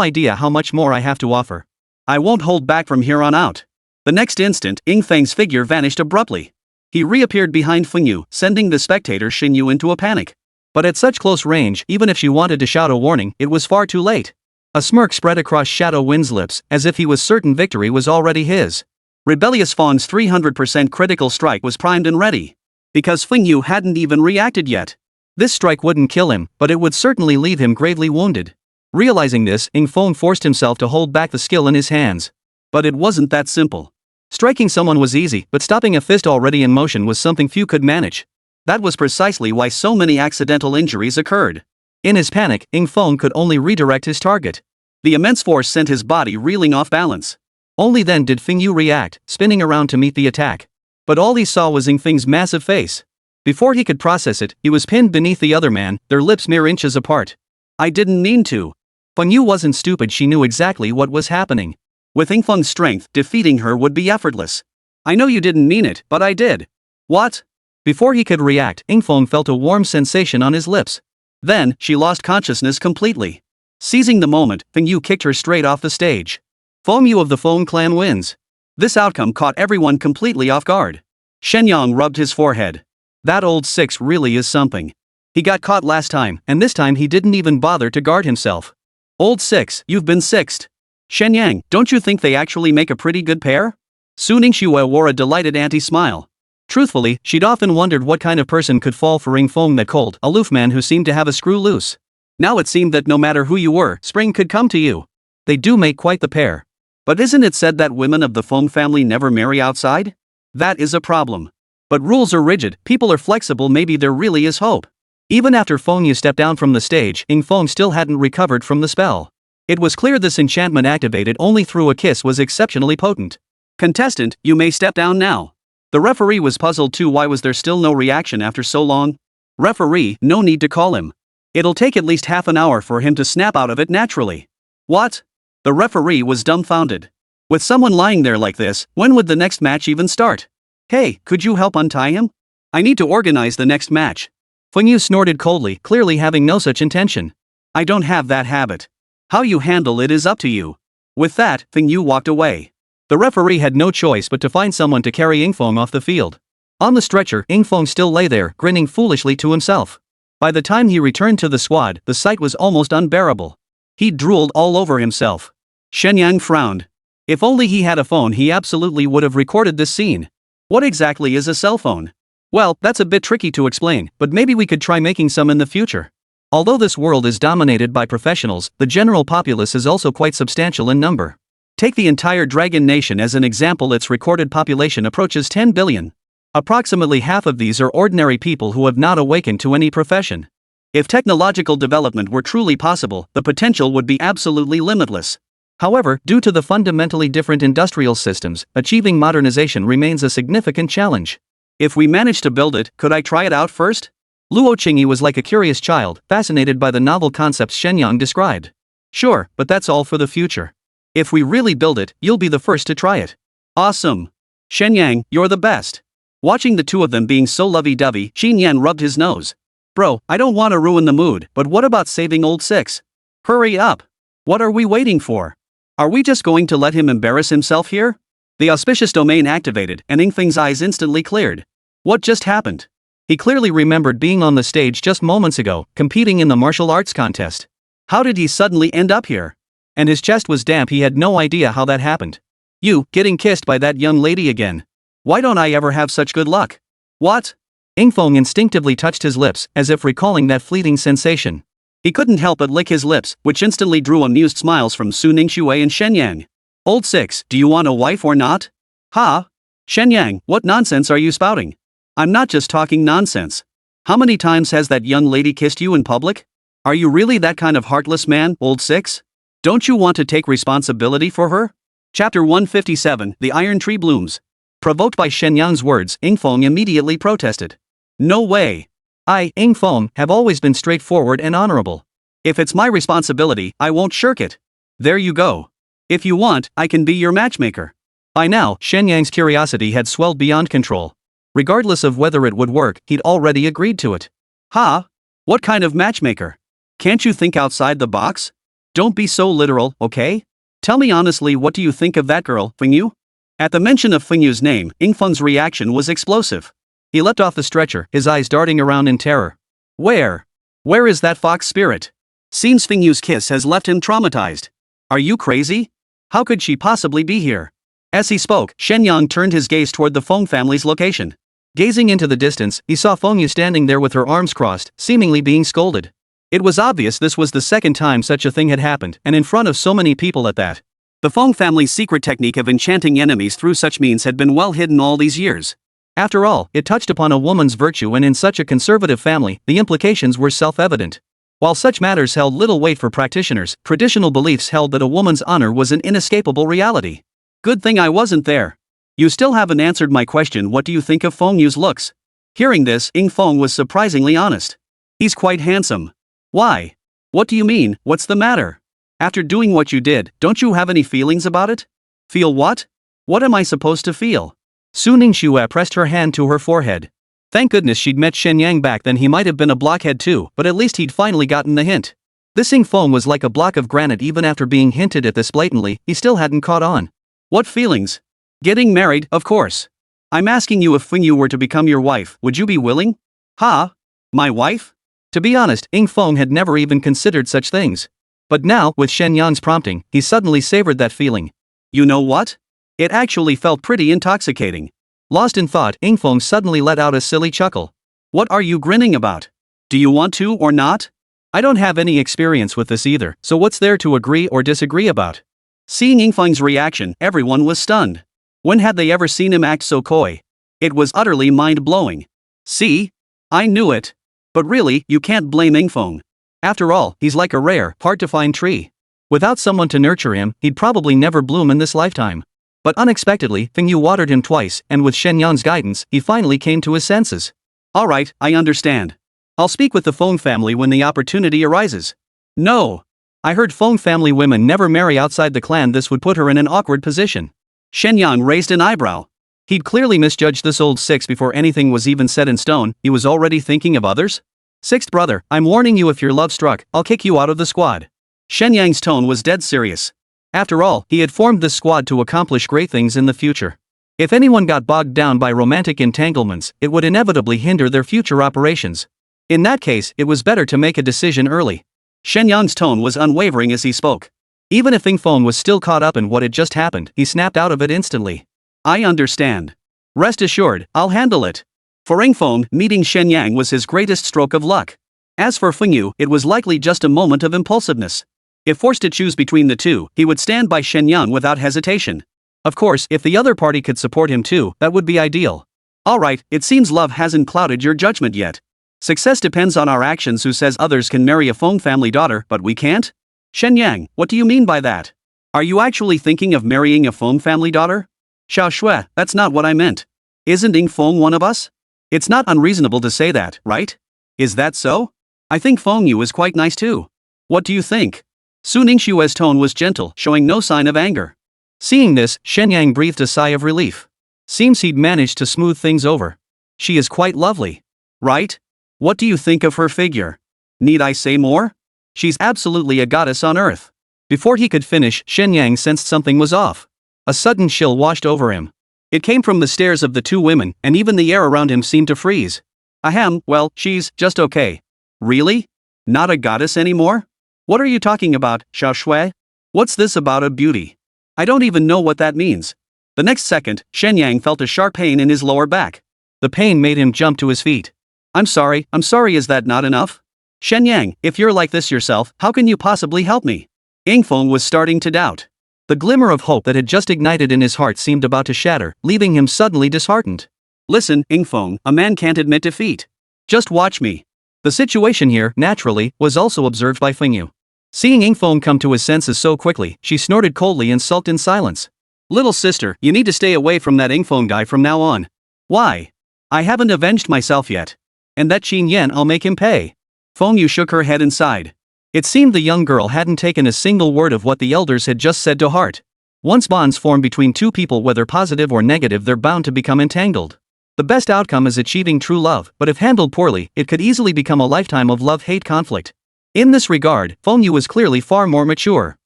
Speaker 2: idea how much more I have to offer. I won't hold back from here on out. The next instant, Yingfeng's figure vanished abruptly. He reappeared behind Feng Yu, sending the spectator Xin Yu into a panic. But at such close range, even if she wanted to shout a warning, it was far too late. A smirk spread across Shadow Wind's lips, as if he was certain victory was already his. Rebellious Fawn's 300% critical strike was primed and ready. Because Feng Yu hadn't even reacted yet. This strike wouldn't kill him, but it would certainly leave him gravely wounded. Realizing this, Yingfeng forced himself to hold back the skill in his hands. But it wasn't that simple. Striking someone was easy, but stopping a fist already in motion was something few could manage. That was precisely why so many accidental injuries occurred. In his panic, Yingfeng could only redirect his target. The immense force sent his body reeling off balance. Only then did Feng Yu react, spinning around to meet the attack. But all he saw was Yingfeng's massive face. Before he could process it, he was pinned beneath the other man, their lips mere inches apart. I didn't mean to. Feng Yu wasn't stupid. She knew exactly what was happening. With Yingfeng's strength, defeating her would be effortless. I know you didn't mean it, but I did. What? Before he could react, Yingfeng felt a warm sensation on his lips. Then, she lost consciousness completely. Seizing the moment, Feng Yu kicked her straight off the stage. Feng Yu of the Feng clan wins. This outcome caught everyone completely off guard. Shen Yang rubbed his forehead. That old six really is something. He got caught last time, and this time he didn't even bother to guard himself. Old six, you've been sixed. Shen Yang, don't you think they actually make a pretty good pair? Su Ningxue wore a delighted anti-smile. Truthfully, she'd often wondered what kind of person could fall for Yingfeng, that cold, aloof man who seemed to have a screw loose. Now it seemed that no matter who you were, spring could come to you. They do make quite the pair. But isn't it said that women of the Feng family never marry outside? That is a problem. But rules are rigid, people are flexible, maybe there really is hope. Even after Feng Yu stepped down from the stage, Ying Feng still hadn't recovered from the spell. It was clear this enchantment activated only through a kiss was exceptionally potent. Contestant, you may step down now. The referee was puzzled too. Why was there still no reaction after so long? Referee, no need to call him. It'll take at least half an hour for him to snap out of it naturally. What? The referee was dumbfounded. With someone lying there like this, when would the next match even start? Hey, could you help untie him? I need to organize the next match. Feng Yu snorted coldly, clearly having no such intention. I don't have that habit. How you handle it is up to you. With that, Feng Yu walked away. The referee had no choice but to find someone to carry Ying Feng off the field. On the stretcher, Ying Feng still lay there, grinning foolishly to himself. By the time he returned to the squad, the sight was almost unbearable. He drooled all over himself. Shen Yang frowned. If only he had a phone, he absolutely would have recorded this scene. What exactly is a cell phone? Well, that's a bit tricky to explain, but maybe we could try making some in the future. Although this world is dominated by professionals, the general populace is also quite substantial in number. Take the entire Dragon Nation as an example. Its recorded population approaches 10 billion. Approximately half of these are ordinary people who have not awakened to any profession. If technological development were truly possible, the potential would be absolutely limitless. However, due to the fundamentally different industrial systems, achieving modernization remains a significant challenge. If we manage to build it, could I try it out first? Luo Qingyi was like a curious child, fascinated by the novel concepts Shen Yang described. Sure, but that's all for the future. If we really build it, you'll be the first to try it. Awesome. Shen Yang, you're the best. Watching the two of them being so lovey-dovey, Xin Yan rubbed his nose. Bro, I don't want to ruin the mood, but what about saving old Six? Hurry up. What are we waiting for? Are we just going to let him embarrass himself here? The auspicious domain activated, and Ying Feng's eyes instantly cleared. What just happened? He clearly remembered being on the stage just moments ago, competing in the martial arts contest. How did he suddenly end up here? And his chest was damp. He had no idea how that happened. You, getting kissed by that young lady again. Why don't I ever have such good luck? What? Ying Feng instinctively touched his lips, as if recalling that fleeting sensation. He couldn't help but lick his lips, which instantly drew amused smiles from Su Ningxue and Shen Yang. Old Six, do you want a wife or not? Ha? Shen Yang, what nonsense are you spouting? I'm not just talking nonsense. How many times has that young lady kissed you in public? Are you really that kind of heartless man, Old Six? Don't you want to take responsibility for her? Chapter 157, The Iron Tree Blooms. Provoked by Shen Yang's words, Ying Feng immediately protested. No way. I, Ying Feng, have always been straightforward and honorable. If it's my responsibility, I won't shirk it. There you go. If you want, I can be your matchmaker. By now, Shen Yang's curiosity had swelled beyond control. Regardless of whether it would work, he'd already agreed to it. Ha? What kind of matchmaker? Can't you think outside the box? Don't be so literal, okay? Tell me honestly, what do you think of that girl, Feng Yu? At the mention of Feng Yu's name, Ying Feng's reaction was explosive. He leapt off the stretcher, his eyes darting around in terror. Where? Where is that fox spirit? Seems Feng Yu's kiss has left him traumatized. Are you crazy? How could she possibly be here? As he spoke, Shen Yang turned his gaze toward the Feng family's location. Gazing into the distance, he saw Feng Yu standing there with her arms crossed, seemingly being scolded. It was obvious this was the second time such a thing had happened, and in front of so many people at that. The Feng family's secret technique of enchanting enemies through such means had been well hidden all these years. After all, it touched upon a woman's virtue, and in such a conservative family, the implications were self-evident. While such matters held little weight for practitioners, traditional beliefs held that a woman's honor was an inescapable reality. Good thing I wasn't there. You still haven't answered my question. What do you think of Feng Yu's looks? Hearing this, Ying Feng was surprisingly honest. He's quite handsome. Why? What do you mean, what's the matter? After doing what you did, don't you have any feelings about it? Feel what? What am I supposed to feel? Su Ningxue pressed her hand to her forehead. Thank goodness she'd met Shen Yang back then. He might have been a blockhead too, but at least he'd finally gotten the hint. This Ying Feng was like a block of granite. Even after being hinted at this blatantly, he still hadn't caught on. What feelings? Getting married, of course. I'm asking you, if Feng Yu were to become your wife, would you be willing? Ha? My wife? To be honest, Ying Feng had never even considered such things. But now, with Shen Yang's prompting, he suddenly savored that feeling. You know what? It actually felt pretty intoxicating. Lost in thought, Ying Feng suddenly let out a silly chuckle. What are you grinning about? Do you want to or not? I don't have any experience with this either, so what's there to agree or disagree about? Seeing Yingfeng's reaction, everyone was stunned. When had they ever seen him act so coy? It was utterly mind-blowing. See? I knew it. But really, you can't blame Yingfeng. After all, he's like a rare, hard-to-find tree. Without someone to nurture him, he'd probably never bloom in this lifetime. But unexpectedly, Fengyu watered him twice, and with Shen Yang's guidance, he finally came to his senses. Alright, I understand. I'll speak with the Feng family when the opportunity arises. No. I heard Feng family women never marry outside the clan. This would put her in an awkward position. Shen Yang raised an eyebrow. He'd clearly misjudged this old six before anything was even set in stone. He was already thinking of others? Sixth brother, I'm warning you, if you're love struck, I'll kick you out of the squad. Shen Yang's tone was dead serious. After all, he had formed this squad to accomplish great things in the future. If anyone got bogged down by romantic entanglements, it would inevitably hinder their future operations. In that case, it was better to make a decision early. Shen Yang's tone was unwavering as he spoke. Even if Yingfeng was still caught up in what had just happened, he snapped out of it instantly. I understand. Rest assured, I'll handle it. For Yingfeng, meeting Shen Yang was his greatest stroke of luck. As for Fengyu, it was likely just a moment of impulsiveness. If forced to choose between the two, he would stand by Shen Yang without hesitation. Of course, if the other party could support him too, that would be ideal. Alright, it seems love hasn't clouded your judgment yet. Success depends on our actions. Who says others can marry a Feng family daughter, but we can't? Shen Yang, what do you mean by that? Are you actually thinking of marrying a Feng family daughter? Xiao Shui, that's not what I meant. Isn't Yingfeng one of us? It's not unreasonable to say that, right? Is that so? I think Fengyu is quite nice too. What do you think? Su Ningxue's tone was gentle, showing no sign of anger. Seeing this, Shen Yang breathed a sigh of relief. Seems he'd managed to smooth things over. She is quite lovely. Right? What do you think of her figure? Need I say more? She's absolutely a goddess on earth. Before he could finish, Shen Yang sensed something was off. A sudden chill washed over him. It came from the stares of the two women, and even the air around him seemed to freeze. Ahem, well, she's just okay. Really? Not a goddess anymore? What are you talking about, Xiao Shui? What's this about a beauty? I don't even know what that means. The next second, Shen Yang felt a sharp pain in his lower back. The pain made him jump to his feet. I'm sorry, is that not enough? Shen Yang, if you're like this yourself, how can you possibly help me? Yingfeng was starting to doubt. The glimmer of hope that had just ignited in his heart seemed about to shatter, leaving him suddenly disheartened. Listen, Yingfeng, a man can't admit defeat. Just watch me. The situation here, naturally, was also observed by Fengyu. Seeing Yingfeng come to his senses so quickly, she snorted coldly and sulked in silence. Little sister, you need to stay away from that Yingfeng guy from now on. Why? I haven't avenged myself yet. And that Qin Yan, I'll make him pay. Fengyu shook her head and sighed. It seemed the young girl hadn't taken a single word of what the elders had just said to heart. Once bonds form between two people, whether positive or negative, they're bound to become entangled. The best outcome is achieving true love, but if handled poorly, it could easily become a lifetime of love-hate conflict. In this regard, Fengyu was clearly far more mature.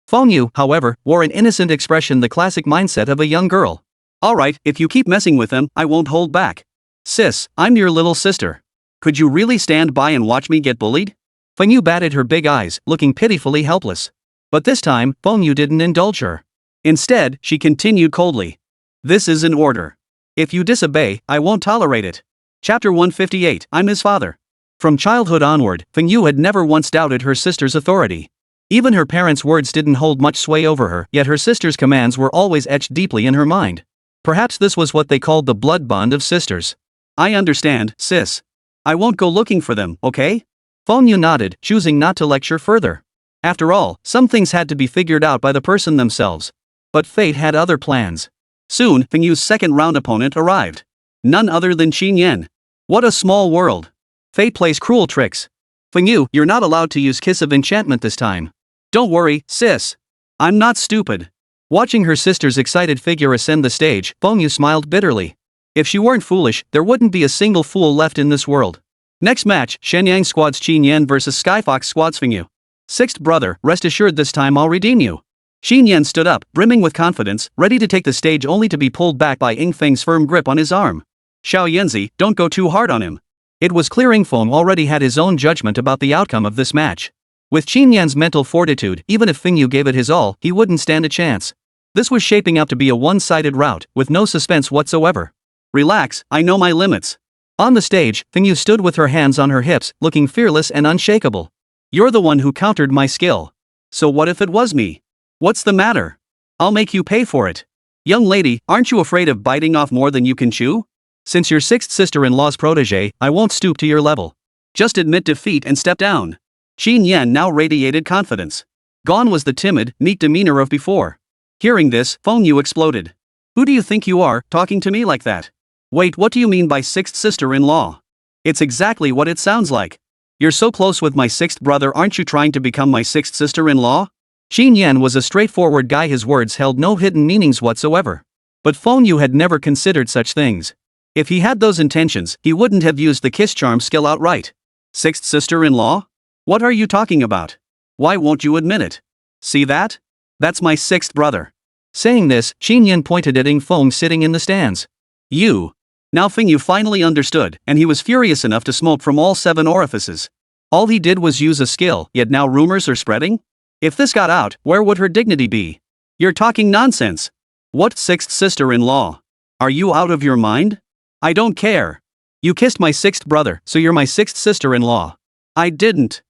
Speaker 2: Fengyu, however, wore an innocent expression, the classic mindset of a young girl. Alright, if you keep messing with them, I won't hold back. Sis, I'm your little sister. Could you really stand by and watch me get bullied? Fengyu batted her big eyes, looking pitifully helpless. But this time, Fengyu didn't indulge her. Instead, she continued coldly. This is an order. If you disobey, I won't tolerate it. Chapter 158, I'm his father. From childhood onward, Fengyu had never once doubted her sister's authority. Even her parents' words didn't hold much sway over her, yet her sister's commands were always etched deeply in her mind. Perhaps this was what they called the blood bond of sisters. I understand, sis. I won't go looking for them, okay? Fengyu nodded, choosing not to lecture further. After all, some things had to be figured out by the person themselves. But fate had other plans. Soon, Fengyu's second-round opponent arrived. None other than Qin Yan. What a small world. Fate plays cruel tricks. Fengyu, you're not allowed to use Kiss of Enchantment this time. Don't worry, sis. I'm not stupid. Watching her sister's excited figure ascend the stage, Fengyu smiled bitterly. If she weren't foolish, there wouldn't be a single fool left in this world. Next match, Shen Yang Squad's Qin Yan vs Skyfox Squad's Fengyu. Sixth brother, rest assured this time I'll redeem you. Qin Yan stood up, brimming with confidence, ready to take the stage only to be pulled back by Yingfeng's firm grip on his arm. Xiao Yanzi, don't go too hard on him. It was clear Yingfeng already had his own judgment about the outcome of this match. With Qin Yan's mental fortitude, even if Fengyu gave it his all, he wouldn't stand a chance. This was shaping up to be a one-sided rout, with no suspense whatsoever. Relax, I know my limits. On the stage, Fengyu stood with her hands on her hips, looking fearless and unshakable. You're the one who countered my skill. So what if it was me? What's the matter? I'll make you pay for it. Young lady, aren't you afraid of biting off more than you can chew?
Speaker 1: Since you're sixth sister-in-law's protege, I won't stoop to your level.
Speaker 2: Just admit defeat and step down. Shen Yang now radiated confidence. Gone was the timid, neat demeanor of before. Hearing this, Feng Yu exploded. Who do you think you are, talking to me like that? Wait, what do you mean by sixth sister-in-law? It's exactly what it sounds like. You're so close with my sixth brother, aren't you trying to become my sixth sister-in-law?
Speaker 1: Shen Yang was a straightforward guy, his words held no hidden meanings whatsoever. But Feng Yu had never considered such things. If he had those intentions, he wouldn't have used the kiss charm skill outright.
Speaker 2: Sixth sister-in-law? What are you talking about? Why won't you admit it? See that? That's my sixth brother.
Speaker 1: Saying this, Shen Yang pointed at Ing Feng sitting in the stands.
Speaker 2: You. Now Feng Yu finally understood, and he was furious enough to smoke from all 7 orifices. All he did was use a skill, yet now rumors are spreading? If this got out, where would her dignity be? You're talking nonsense. What sixth sister-in-law? Are you out of your mind? I don't care. You kissed my sixth brother, so you're my sixth sister-in-law. I didn't.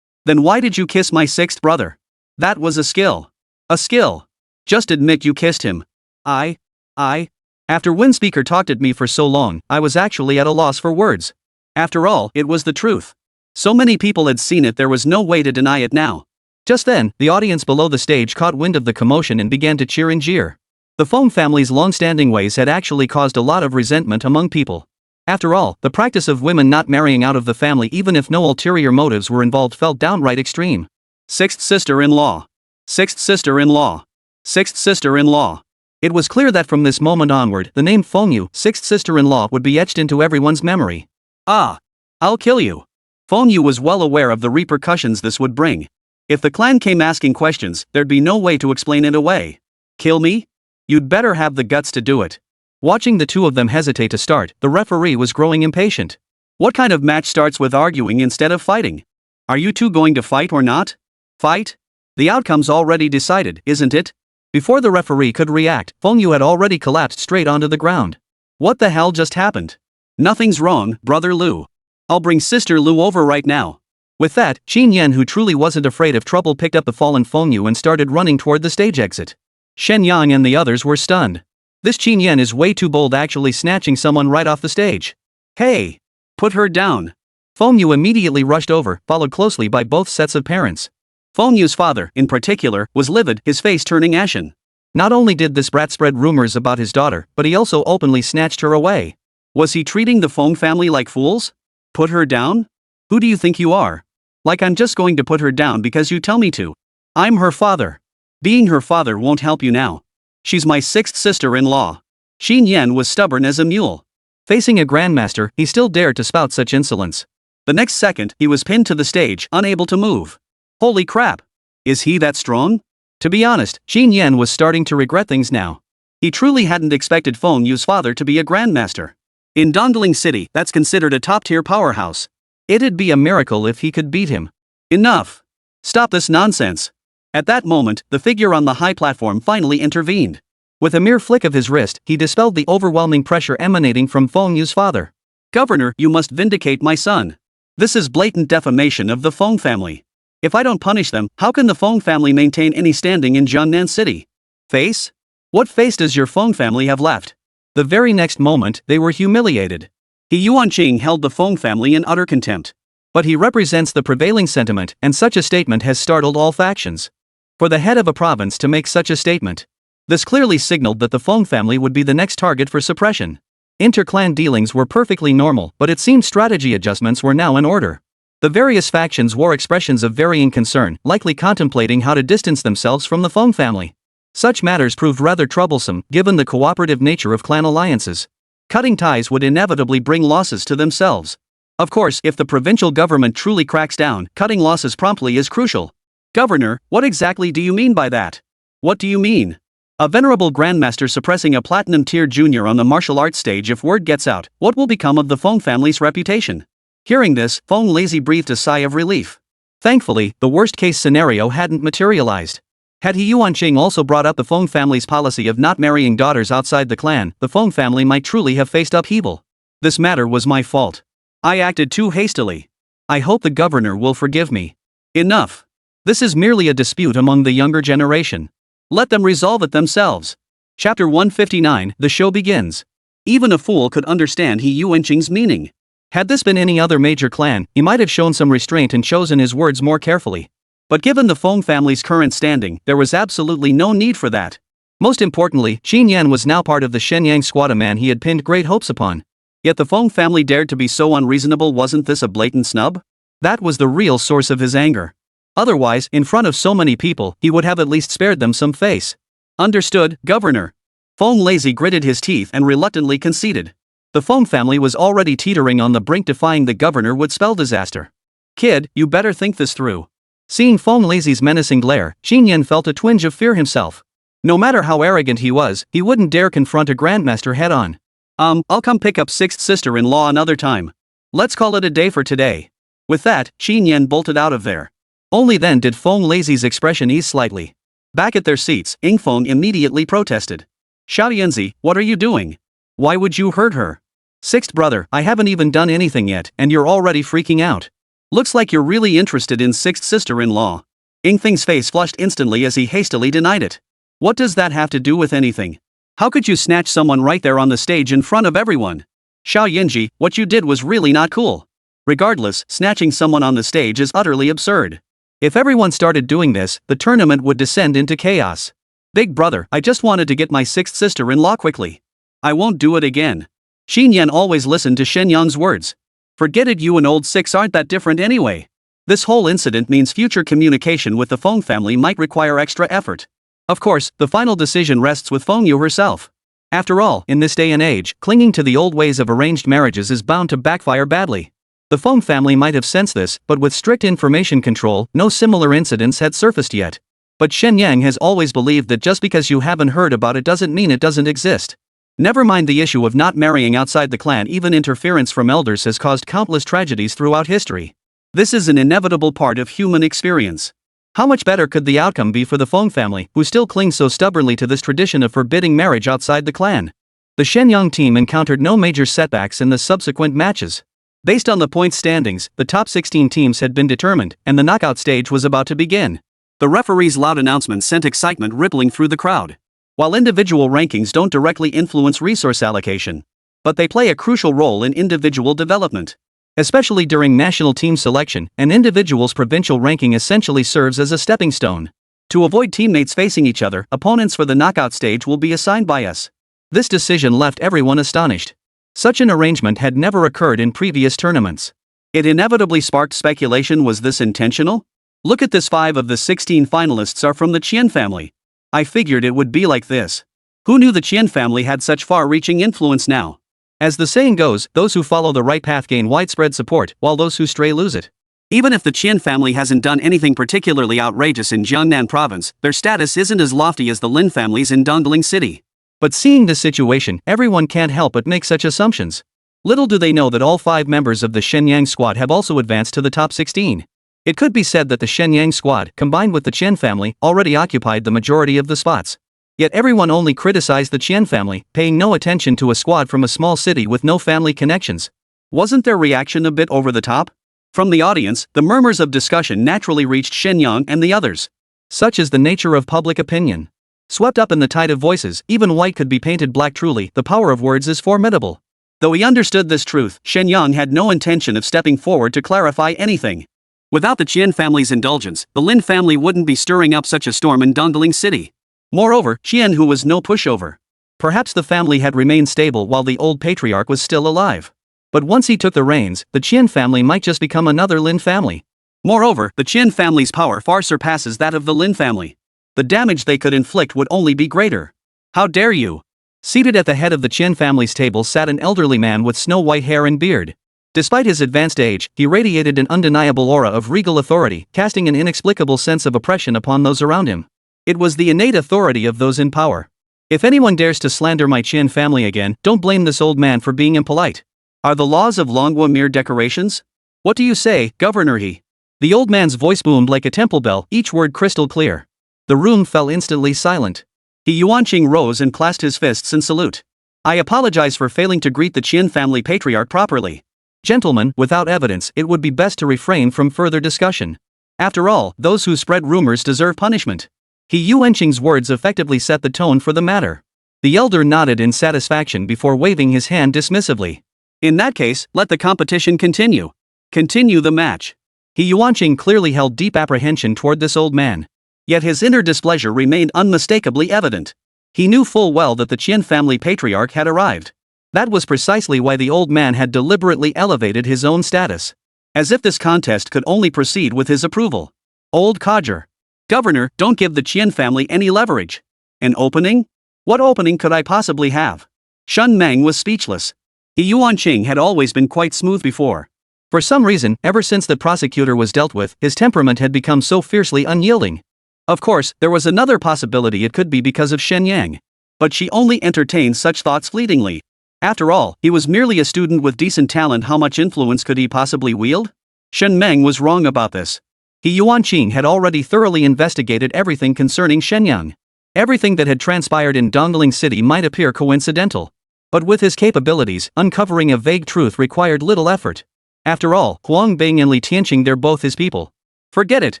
Speaker 2: Then why did you kiss my sixth brother? That was a skill. A skill. Just admit you kissed him. After Windspeaker talked at me for so long, I was actually at a loss for words. After all, it was the truth. So many people had seen it, there was no way to deny it now.
Speaker 1: Just then, the audience below the stage caught wind of the commotion and began to cheer and jeer. The Feng family's long-standing ways had actually caused a lot of resentment among people. After all, the practice of women not marrying out of the family even if no ulterior motives were involved felt downright extreme.
Speaker 2: Sixth sister-in-law. Sixth sister-in-law. Sixth sister-in-law.
Speaker 1: It was clear that from this moment onward, the name Feng Yu, sixth sister-in-law, would be etched into everyone's memory.
Speaker 2: Ah! I'll kill you. Feng Yu was well aware of the repercussions this would bring. If the clan came asking questions, there'd be no way to explain it away. Kill me? You'd better have the guts to do it.
Speaker 1: Watching the two of them hesitate to start, the referee was growing impatient.
Speaker 2: What kind of match starts with arguing instead of fighting? Are you two going to fight or not? Fight? The outcome's already decided, isn't it?
Speaker 1: Before the referee could react, Feng Yu had already collapsed straight onto the ground.
Speaker 2: What the hell just happened? Nothing's wrong, Brother Lu. I'll bring Sister Lu over right now.
Speaker 1: With that, Shen Yang, who truly wasn't afraid of trouble, picked up the fallen Feng Yu and started running toward the stage exit. Shen Yang and the others were stunned. This Shen Yang is way too bold, actually snatching someone right off the stage.
Speaker 2: Hey! Put her down.
Speaker 1: Feng Yu immediately rushed over, followed closely by both sets of parents.
Speaker 2: Feng Yu's father, in particular, was livid, his face turning ashen.
Speaker 1: Not only did this brat spread rumors about his daughter, but he also openly snatched her away.
Speaker 2: Was he treating the Feng family like fools? Put her down? Who do you think you are? Like I'm just going to put her down because you tell me to. I'm her father. Being her father won't help you now. She's my sixth sister-in-law. Shen Yang was stubborn as a mule.
Speaker 1: Facing a grandmaster, he still dared to spout such insolence.
Speaker 2: The next second, he was pinned to the stage, unable to move. Holy crap! Is he that strong?
Speaker 1: To be honest, Shen Yang was starting to regret things now.
Speaker 2: He truly hadn't expected Feng Yu's father to be a grandmaster. In Dongling City, that's considered a top-tier powerhouse.
Speaker 1: It'd be a miracle if he could beat him.
Speaker 2: Enough! Stop this nonsense! At that moment, the figure on the high platform finally intervened.
Speaker 1: With a mere flick of his wrist, he dispelled the overwhelming pressure emanating from Feng Yu's father.
Speaker 2: Governor, you must vindicate my son. This is blatant defamation of the Feng family. If I don't punish them, how can the Feng family maintain any standing in Jiangnan City? Face? What face does your Feng family have left?
Speaker 1: The very next moment, they were humiliated.
Speaker 2: He Yuanqing held the Feng family in utter contempt.
Speaker 1: But he represents the prevailing sentiment, and such a statement has startled all factions. For the head of a province to make such a statement, this clearly signaled that the Feng family would be the next target for suppression. Inter-clan dealings were perfectly normal, but it seemed strategy adjustments were now in order. The various factions wore expressions of varying concern, likely contemplating how to distance themselves from the Feng family. Such matters proved rather troublesome, given the cooperative nature of clan alliances. Cutting ties would inevitably bring losses to themselves. Of course, if the provincial government truly cracks down, cutting losses promptly is crucial. Governor, what exactly do you mean by that? What do you mean? A venerable grandmaster suppressing a platinum-tier junior on the martial arts stage. If word gets out, what will become of the Feng family's reputation? Hearing this, Feng Lazy breathed a sigh of relief. Thankfully, the worst-case scenario hadn't materialized. Had he Yuanqing also brought up the Feng family's policy of not marrying daughters outside the clan, the Feng family might truly have faced upheaval. This matter was my fault. I acted too hastily. I hope the governor will forgive me. Enough. This is merely a dispute among the younger generation.
Speaker 2: Let them resolve it themselves. Chapter 159, the show begins. Even a fool could understand He Yuanqing's meaning.
Speaker 1: Had this been any other major clan, he might have shown some restraint and chosen his words more carefully.
Speaker 2: But given the Feng family's current standing, there was absolutely no need for that.
Speaker 1: Most importantly, Shen Yang was now part of the Shen Yang squad, a man he had pinned great hopes upon.
Speaker 2: Yet the Feng family dared to be so unreasonable. Wasn't this a blatant snub?
Speaker 1: That was the real source of his anger. Otherwise, in front of so many people, he would have at least spared them some face.
Speaker 2: Understood, Governor. Feng Lazy gritted his teeth and reluctantly conceded.
Speaker 1: The Feng family was already teetering on the brink. Defying the governor would spell disaster.
Speaker 2: Kid, you better think this through.
Speaker 1: Seeing Feng Lazy's menacing glare, Shen Yang felt a twinge of fear himself. No matter how arrogant he was, he wouldn't dare confront a grandmaster head-on.
Speaker 2: I'll come pick up sixth sister-in-law another time. Let's call it a day for today. With that, Shen Yang bolted out of there.
Speaker 1: Only then did Feng Lazy's expression ease slightly.
Speaker 2: Back at their seats, Feng immediately protested. Xiaoyanzi, what are you doing? Why would you hurt her?
Speaker 1: Sixth brother, I haven't even done anything yet, and you're already freaking out.
Speaker 2: Looks like you're really interested in sixth sister-in-law. Feng's face flushed instantly as he hastily denied it. What does that have to do with anything? How could you snatch someone right there on the stage in front of everyone? Xiaoyanji, what you did was really not cool. Regardless, snatching someone on the stage is utterly absurd.
Speaker 1: If everyone started doing this, the tournament would descend into chaos.
Speaker 2: Big brother, I just wanted to get my sixth sister-in-law quickly. I won't do it again. Shen Yang always listened to Shen Yang's words. Forget it, you and old six aren't that different anyway. This whole incident means future communication with the Feng family might require extra effort. Of course, the final decision rests with Feng Yu herself.
Speaker 1: After all, in this day and age, clinging to the old ways of arranged marriages is bound to backfire badly. The Feng family might have sensed this, but with strict information control, no similar incidents had surfaced yet. But Shen Yang has always believed that just because you haven't heard about it doesn't mean it doesn't exist. Never mind the issue of not marrying outside the clan, even interference from elders has caused countless tragedies throughout history. This is an inevitable part of human experience. How much better could the outcome be for the Feng family, who still cling so stubbornly to this tradition of forbidding marriage outside the clan? The Shen Yang team encountered no major setbacks in the subsequent matches. Based on the points standings, the top 16 teams had been determined, and the knockout stage was about to begin.
Speaker 2: The referee's loud announcement sent excitement rippling through the crowd. While individual rankings don't directly influence resource allocation, but they play a crucial role in individual development.
Speaker 1: Especially during national team selection, an individual's provincial ranking essentially serves as a stepping stone.
Speaker 2: To avoid teammates facing each other, opponents for the knockout stage will be assigned by us.
Speaker 1: This decision left everyone astonished. Such an arrangement had never occurred in previous tournaments.
Speaker 2: It inevitably sparked speculation. Was this intentional? Look at this, 5 of the 16 finalists are from the Qian family. I figured it would be like this. Who knew the Qian family had such far-reaching influence now?
Speaker 1: As the saying goes, those who follow the right path gain widespread support, while those who stray lose it.
Speaker 2: Even if the Qian family hasn't done anything particularly outrageous in Jiangnan province, their status isn't as lofty as the Lin families in Dongling City.
Speaker 1: But seeing this situation, everyone can't help but make such assumptions. Little do they know that all 5 members of the Shen Yang squad have also advanced to the top 16. It could be said that the Shen Yang squad, combined with the Qian family, already occupied the majority of the spots. Yet everyone only criticized the Qian family, paying no attention to a squad from a small city with no family connections.
Speaker 2: Wasn't their reaction a bit over the top? From the audience, the murmurs of discussion naturally reached Shen Yang and the others.
Speaker 1: Such is the nature of public opinion. Swept up in the tide of voices, even white could be painted black. Truly, the power of words is formidable.
Speaker 2: Though he understood this truth, Shen Yang had no intention of stepping forward to clarify anything. Without the Qian family's indulgence, the Lin family wouldn't be stirring up such a storm in Dongling City. Moreover, Qian Hu was no pushover.
Speaker 1: Perhaps the family had remained stable while the old patriarch was still alive. But once he took the reins, the Qian family might just become another Lin family.
Speaker 2: Moreover, the Qian family's power far surpasses that of the Lin family. The damage they could inflict would only be greater. How dare you?
Speaker 1: Seated at the head of the Qian family's table sat an elderly man with snow-white hair and beard. Despite his advanced age, he radiated an undeniable aura of regal authority, casting an inexplicable sense of oppression upon those around him. It was the innate authority of those in power. If anyone dares to slander my Qian family again, don't blame this old man for being impolite.
Speaker 2: Are the laws of Longhua mere decorations?
Speaker 1: What do you say, Governor He? The old man's voice boomed like a temple bell, each word crystal clear. The room fell instantly silent.
Speaker 2: He Yuanqing rose and clasped his fists in salute. I apologize for failing to greet the Qian family patriarch properly.
Speaker 1: Gentlemen, without evidence, it would be best to refrain from further discussion. After all, those who spread rumors deserve punishment. He Yuanqing's words effectively set the tone for the matter. The elder nodded in satisfaction before waving his hand dismissively.
Speaker 2: In that case, let the competition continue. Continue the match.
Speaker 1: He Yuanqing clearly held deep apprehension toward this old man.
Speaker 2: Yet his inner displeasure remained unmistakably evident. He knew full well that the Qian family patriarch had arrived. That was precisely why the old man had deliberately elevated his own status. As if this contest could only proceed with his approval. Old codger. Governor, don't give the Qian family any leverage. An opening? What opening could I possibly have? Shen Yang was speechless. He Yuanqing had always been quite smooth before.
Speaker 1: For some reason, ever since the prosecutor was dealt with, his temperament had become so fiercely unyielding.
Speaker 2: Of course, there was another possibility: it could be because of Shen Yang. But she only entertained such thoughts fleetingly. After all, he was merely a student with decent talent. How much influence could he possibly wield? Shen Yang was wrong about this.
Speaker 1: He Yuanqing had already thoroughly investigated everything concerning Shen Yang. Everything that had transpired in Dongling City might appear coincidental. But with his capabilities, uncovering a vague truth required little effort. After all, Huang Bing and Li Tianqing, they're both his people.
Speaker 2: Forget it,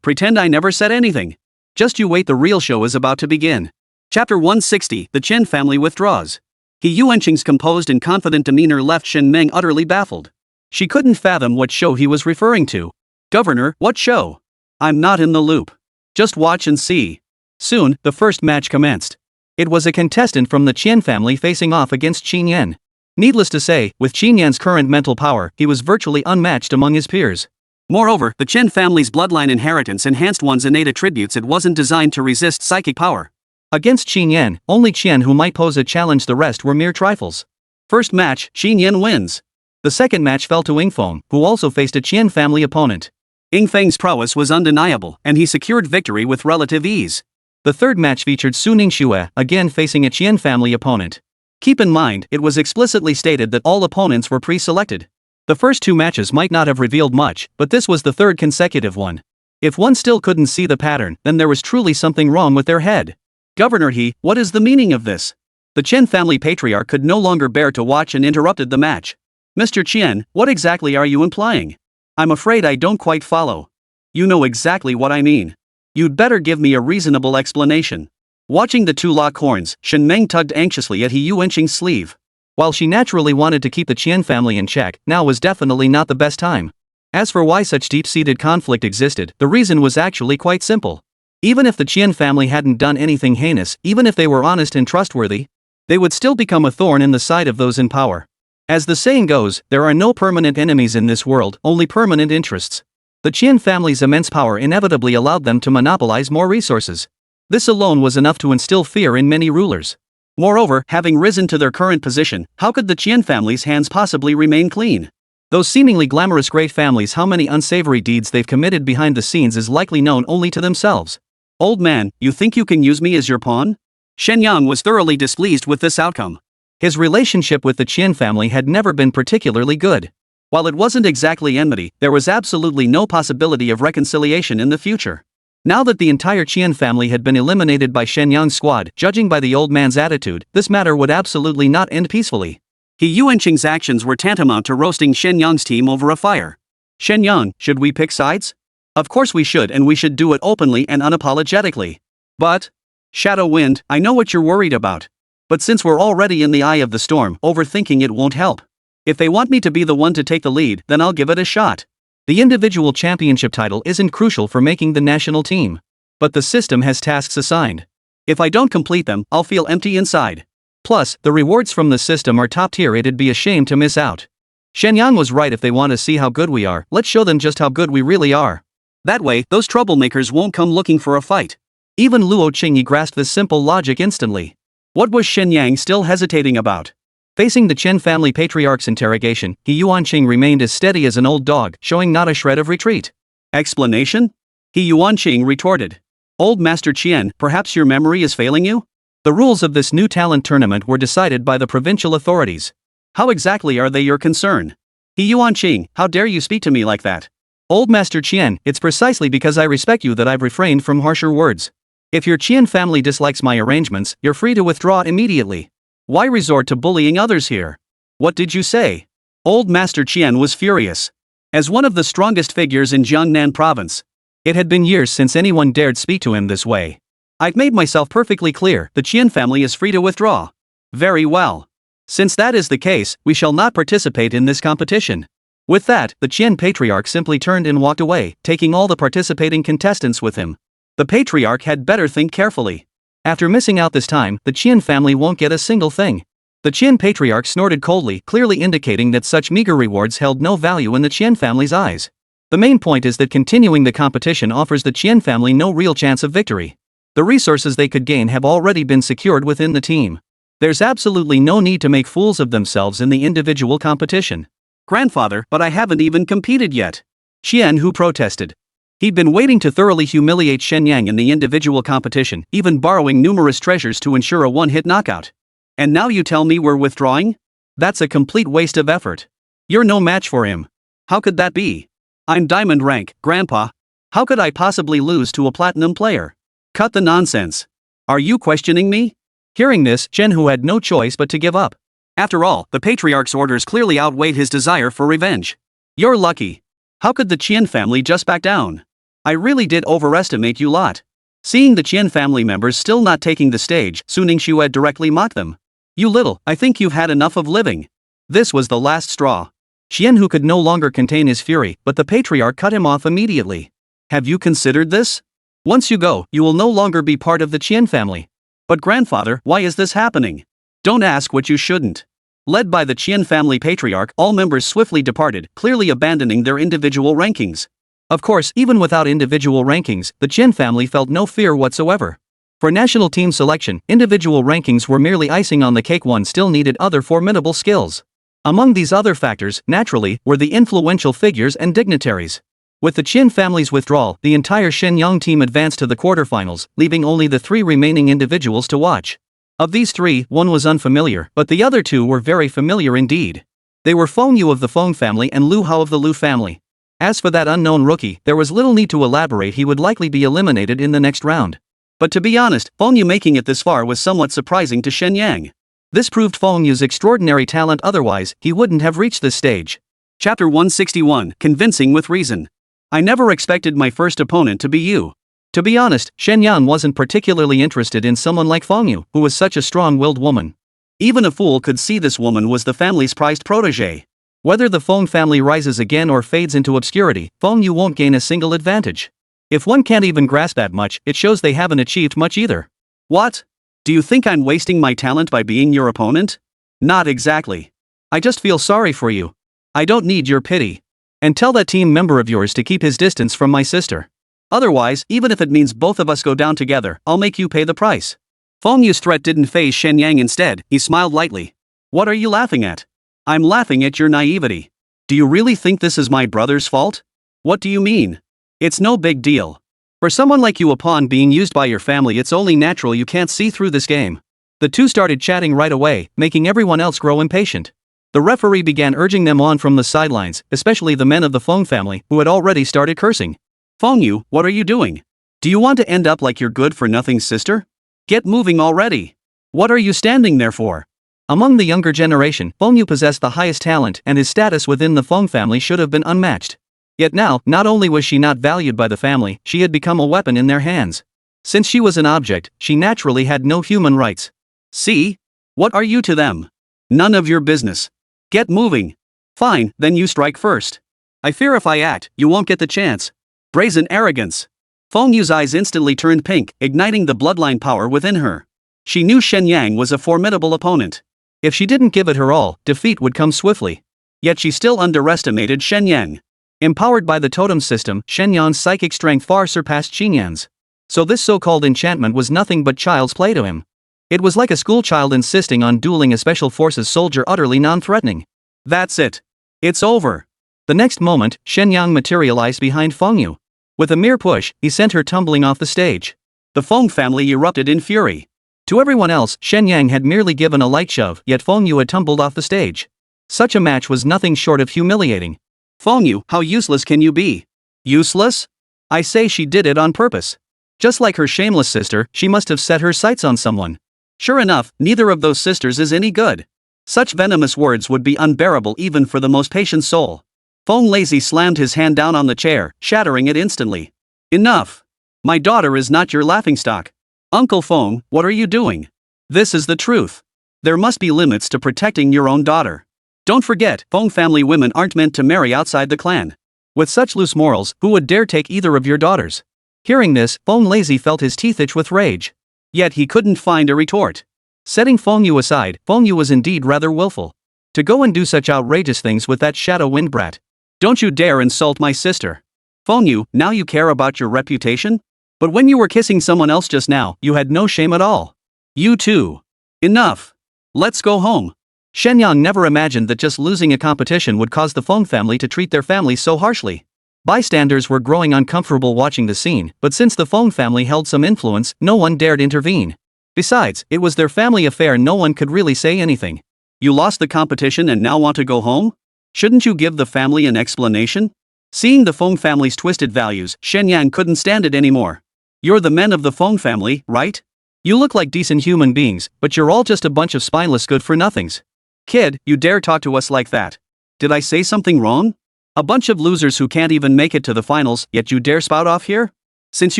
Speaker 2: pretend I never said anything. Just you wait, the real show is about to begin. Chapter 160, The Chen Family Withdraws. He Yuanqing's composed and confident demeanor left Shen Yang utterly baffled. She couldn't fathom what show he was referring to. Governor, what show? I'm not in the loop. Just watch and see.
Speaker 1: Soon, the first match commenced. It was a contestant from the Qian family facing off against Qin Yan. Needless to say, with Qin Yan's current mental power, he was virtually unmatched among his peers.
Speaker 2: Moreover, the Chen family's bloodline inheritance enhanced one's innate attributes. It wasn't designed to resist psychic power.
Speaker 1: Against Qin Yan, only Qian who might pose a challenge, the rest were mere trifles.
Speaker 2: First match, Qin Yan wins.
Speaker 1: The second match fell to Yingfeng, who also faced a Qian family opponent.
Speaker 2: Yingfeng's prowess was undeniable, and he secured victory with relative ease.
Speaker 1: The third match featured Su Ningxue, again facing a Qian family opponent. Keep in mind, it was explicitly stated that all opponents were pre-selected. The first two matches might not have revealed much, but this was the third consecutive one. If one still couldn't see the pattern, then there was truly something wrong with their head.
Speaker 2: Governor what is the meaning of this? The Chen family patriarch could no longer bear to watch and interrupted the match. Mr. Qian, what exactly are you implying? I'm afraid I don't quite follow. You know exactly what I mean. You'd better give me a reasonable explanation. Watching the two lock horns, Shen Yang tugged anxiously at He Yuanqing's sleeve.
Speaker 1: While she naturally wanted to keep the Qian family in check, now was definitely not the best time. As for why such deep-seated conflict existed, the reason was actually quite simple. Even if the Qian family hadn't done anything heinous, even if they were honest and trustworthy, they would still become a thorn in the side of those in power. As the saying goes, there are no permanent enemies in this world, only permanent interests. The Qian family's immense power inevitably allowed them to monopolize more resources. This alone was enough to instill fear in many rulers. Moreover, having risen to their current position, how could the Qian family's hands possibly remain clean? Those seemingly glamorous great families, how many unsavory deeds they've committed behind the scenes is likely known only to themselves. Old man, you think you can use me as your pawn? Shen Yang was thoroughly displeased with this outcome. His relationship with the Qian family had never been particularly good. While it wasn't exactly enmity, there was absolutely no possibility of reconciliation in the future. Now that the entire Qian family had been eliminated by Shen Yang's squad, judging by the old man's attitude, this matter would absolutely not end peacefully. He Yuanqing's actions were tantamount to roasting Shen Yang's team over a fire. Shen Yang, should we pick sides? Of course we should, and we should do it openly and unapologetically. But, Shadow Wind, I know what you're worried about. But since we're already in the eye of the storm, overthinking it won't help. If they want me to be the one to take the lead, then I'll give it a shot. The individual championship title isn't crucial for making the national team. But the system has tasks assigned. If I don't complete them, I'll feel empty inside. Plus, the rewards from the system are top tier. It'd be a shame to miss out. Shen Yang was right. If they want to see how good we are, let's show them just how good we really are. That way, those troublemakers won't come looking for a fight. Even Luo Qingyi grasped this simple logic instantly. What was Shen Yang still hesitating about? Facing the Chen family patriarch's interrogation, He Yuanqing remained as steady as an old dog, showing not a shred of retreat. Explanation? He Yuanqing retorted. Old Master Qian, perhaps your memory is failing you? The rules of this new talent tournament were decided by the provincial authorities. How exactly are they your concern? He Yuanqing, how dare you speak to me like that? Old Master Qian, it's precisely because I respect you that I've refrained from harsher words. If your Qian family dislikes my arrangements, you're free to withdraw immediately. Why resort to bullying others here? What did you say? Old Master Qian was furious. As one of the strongest figures in Jiangnan province, it had been years since anyone dared speak to him this way.
Speaker 2: I've made myself perfectly clear, the Qian family is free to withdraw. Very well. Since that is the case, we shall not participate in this competition. With that, the Qian patriarch simply turned and walked away, taking all the participating contestants with him. The patriarch had better think carefully. After missing out this time, the Qian family won't get a single thing. The Qian patriarch snorted coldly, clearly indicating that such meager rewards held no value in the Qian family's eyes. The main point is that continuing the competition offers the Qian family no real chance of victory. The resources they could gain have already been secured within the team. There's absolutely no need to make fools of themselves in the individual competition. Grandfather, but I haven't even competed yet. Qian Hu protested. He'd been waiting to thoroughly humiliate Shen Yang in the individual competition, even borrowing numerous treasures to ensure a one-hit knockout. And now you tell me we're withdrawing? That's a complete waste of effort. You're no match for him. How could that be? I'm diamond rank, Grandpa. How could I possibly lose to a platinum player? Cut the nonsense. Are you questioning me? Hearing this, Shen Hu had no choice but to give up. After all, the patriarch's orders clearly outweighed his desire for revenge. You're lucky. How could the Qian family just back down? I really did overestimate you lot. Seeing the Qian family members still not taking the stage, Su Ningxue directly mocked them. You little, I think you've had enough of living. This was the last straw. Qian Hu could no longer contain his fury, but the patriarch cut him off immediately. Have you considered this? Once you go, you will no longer be part of the Qian family. But grandfather, why is this happening? Don't ask what you shouldn't. Led by the Qian family patriarch, all members swiftly departed, clearly abandoning their individual rankings. Of course, even without individual rankings, the Qian family felt no fear whatsoever. For national team selection, individual rankings were merely icing on the cake. One still needed other formidable skills. Among these other factors, naturally, were the influential figures and dignitaries. With the Qian family's withdrawal, the entire Shen Yang team advanced to the quarterfinals, leaving only the 3 remaining individuals to watch. Of these 3, one was unfamiliar, but the other 2 were very familiar indeed. They were Feng Yu of the Feng family and Lu Hao of the Lu family. As for that unknown rookie, there was little need to elaborate. He would likely be eliminated in the next round. But to be honest, Feng Yu making it this far was somewhat surprising to Shen Yang. This proved Feng Yu's extraordinary talent, otherwise, he wouldn't have reached this stage. Chapter 161, Convincing with Reason. I never expected my first opponent to be you. To be honest, Shen Yang wasn't particularly interested in someone like Feng Yu, who was such a strong-willed woman. Even a fool could see this woman was the family's prized protégé. Whether the Feng family rises again or fades into obscurity, Feng Yu won't gain a single advantage. If one can't even grasp that much, it shows they haven't achieved much either. What? Do you think I'm wasting my talent by being your opponent? Not exactly. I just feel sorry for you. I don't need your pity. And tell that team member of yours to keep his distance from my sister. Otherwise, even if it means both of us go down together, I'll make you pay the price. Feng Yu's threat didn't faze Shen Yang. Instead, he smiled lightly. What are you laughing at? I'm laughing at your naivety. Do you really think this is my brother's fault? What do you mean? It's no big deal. For someone like you, a pawn being used by your family, it's only natural you can't see through this game. The two started chatting right away, making everyone else grow impatient. The referee began urging them on from the sidelines, especially the men of the Feng family, who had already started cursing. Feng Yu, what are you doing? Do you want to end up like your good-for-nothing sister? Get moving already. What are you standing there for? Among the younger generation, Feng Yu possessed the highest talent, and his status within the Feng family should have been unmatched. Yet now, not only was she not valued by the family, she had become a weapon in their hands. Since she was an object, she naturally had no human rights. See? What are you to them? None of your business. Get moving. Fine, then you strike first. I fear if I act, you won't get the chance. Brazen arrogance. Feng Yu's eyes instantly turned pink, igniting the bloodline power within her. She knew Shen Yang was a formidable opponent. If she didn't give it her all, defeat would come swiftly. Yet she still underestimated Shen Yang. Empowered by the totem system, Shen Yang's psychic strength far surpassed Qin Yan's. So this so-called enchantment was nothing but child's play to him. It was like a schoolchild insisting on dueling a special forces soldier, utterly non-threatening. That's it. It's over. The next moment, Shen Yang materialized behind Feng Yu. With a mere push, he sent her tumbling off the stage. The Feng family erupted in fury. To everyone else, Shen Yang had merely given a light shove, yet Feng Yu had tumbled off the stage. Such a match was nothing short of humiliating. Feng Yu, how useless can you be? Useless? I say she did it on purpose. Just like her shameless sister, she must have set her sights on someone. Sure enough, neither of those sisters is any good. Such venomous words would be unbearable even for the most patient soul. Feng Lazy slammed his hand down on the chair, shattering it instantly. Enough. My daughter is not your laughingstock. Uncle Feng, what are you doing? This is the truth. There must be limits to protecting your own daughter. Don't forget, Feng family women aren't meant to marry outside the clan. With such loose morals, who would dare take either of your daughters? Hearing this, Feng Lazy felt his teeth itch with rage. Yet he couldn't find a retort. Setting Feng Yu aside, Feng Yu was indeed rather willful. To go and do such outrageous things with that shadow wind brat. Don't you dare insult my sister. Feng Yu, now you care about your reputation? But when you were kissing someone else just now, you had no shame at all. You too. Enough. Let's go home. Shen Yang never imagined that just losing a competition would cause the Feng family to treat their family so harshly. Bystanders were growing uncomfortable watching the scene, but since the Feng family held some influence, no one dared intervene. Besides, it was their family affair, no one could really say anything. You lost the competition and now want to go home? Shouldn't you give the family an explanation? Seeing the Feng family's twisted values, Shen Yang couldn't stand it anymore. You're the men of the Feng family, right? You look like decent human beings, but you're all just a bunch of spineless good-for-nothings. Kid, you dare talk to us like that? Did I say something wrong? A bunch of losers who can't even make it to the finals, yet you dare spout off here? Since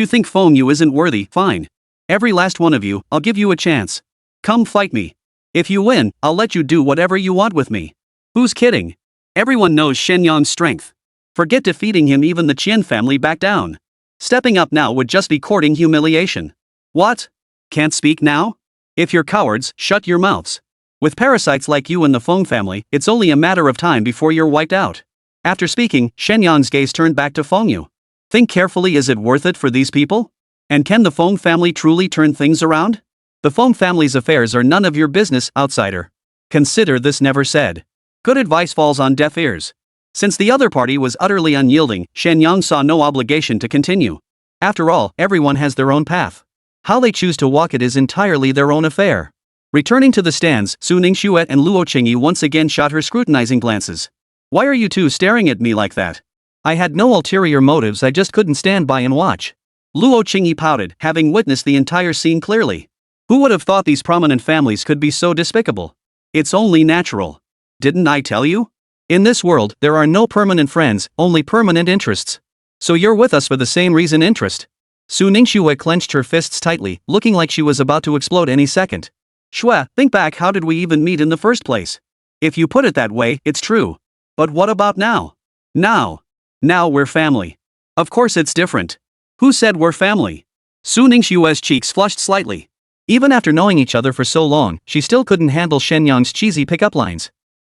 Speaker 2: you think Feng Yu isn't worthy, fine. Every last one of you, I'll give you a chance. Come fight me. If you win, I'll let you do whatever you want with me. Who's kidding? Everyone knows Shen Yang's strength. Forget defeating him, even the Qian family back down. Stepping up now would just be courting humiliation. What? Can't speak now? If you're cowards, shut your mouths. With parasites like you in the Feng family, it's only a matter of time before you're wiped out. After speaking, Shen Yang's gaze turned back to Feng Yu. Think carefully, is it worth it for these people? And can the Feng family truly turn things around? The Feng family's affairs are none of your business, outsider. Consider this never said. Good advice falls on deaf ears. Since the other party was utterly unyielding, Shen Yang saw no obligation to continue. After all, everyone has their own path. How they choose to walk it is entirely their own affair. Returning to the stands, Su Ningxue and Luo Qingyi once again shot her scrutinizing glances. Why are you two staring at me like that? I had no ulterior motives, I just couldn't stand by and watch. Luo Qingyi pouted, having witnessed the entire scene clearly. Who would have thought these prominent families could be so despicable? It's only natural. Didn't I tell you? In this world, there are no permanent friends, only permanent interests. So you're with us for the same reason, interest. Su Ningxue clenched her fists tightly, looking like she was about to explode any second. Shue, think back, how did we even meet in the first place? If you put it that way, it's true. But what about now? Now we're family. Of course it's different. Who said we're family? Su Ningxue's cheeks flushed slightly. Even after knowing each other for so long, she still couldn't handle Shen Yang's cheesy pickup lines.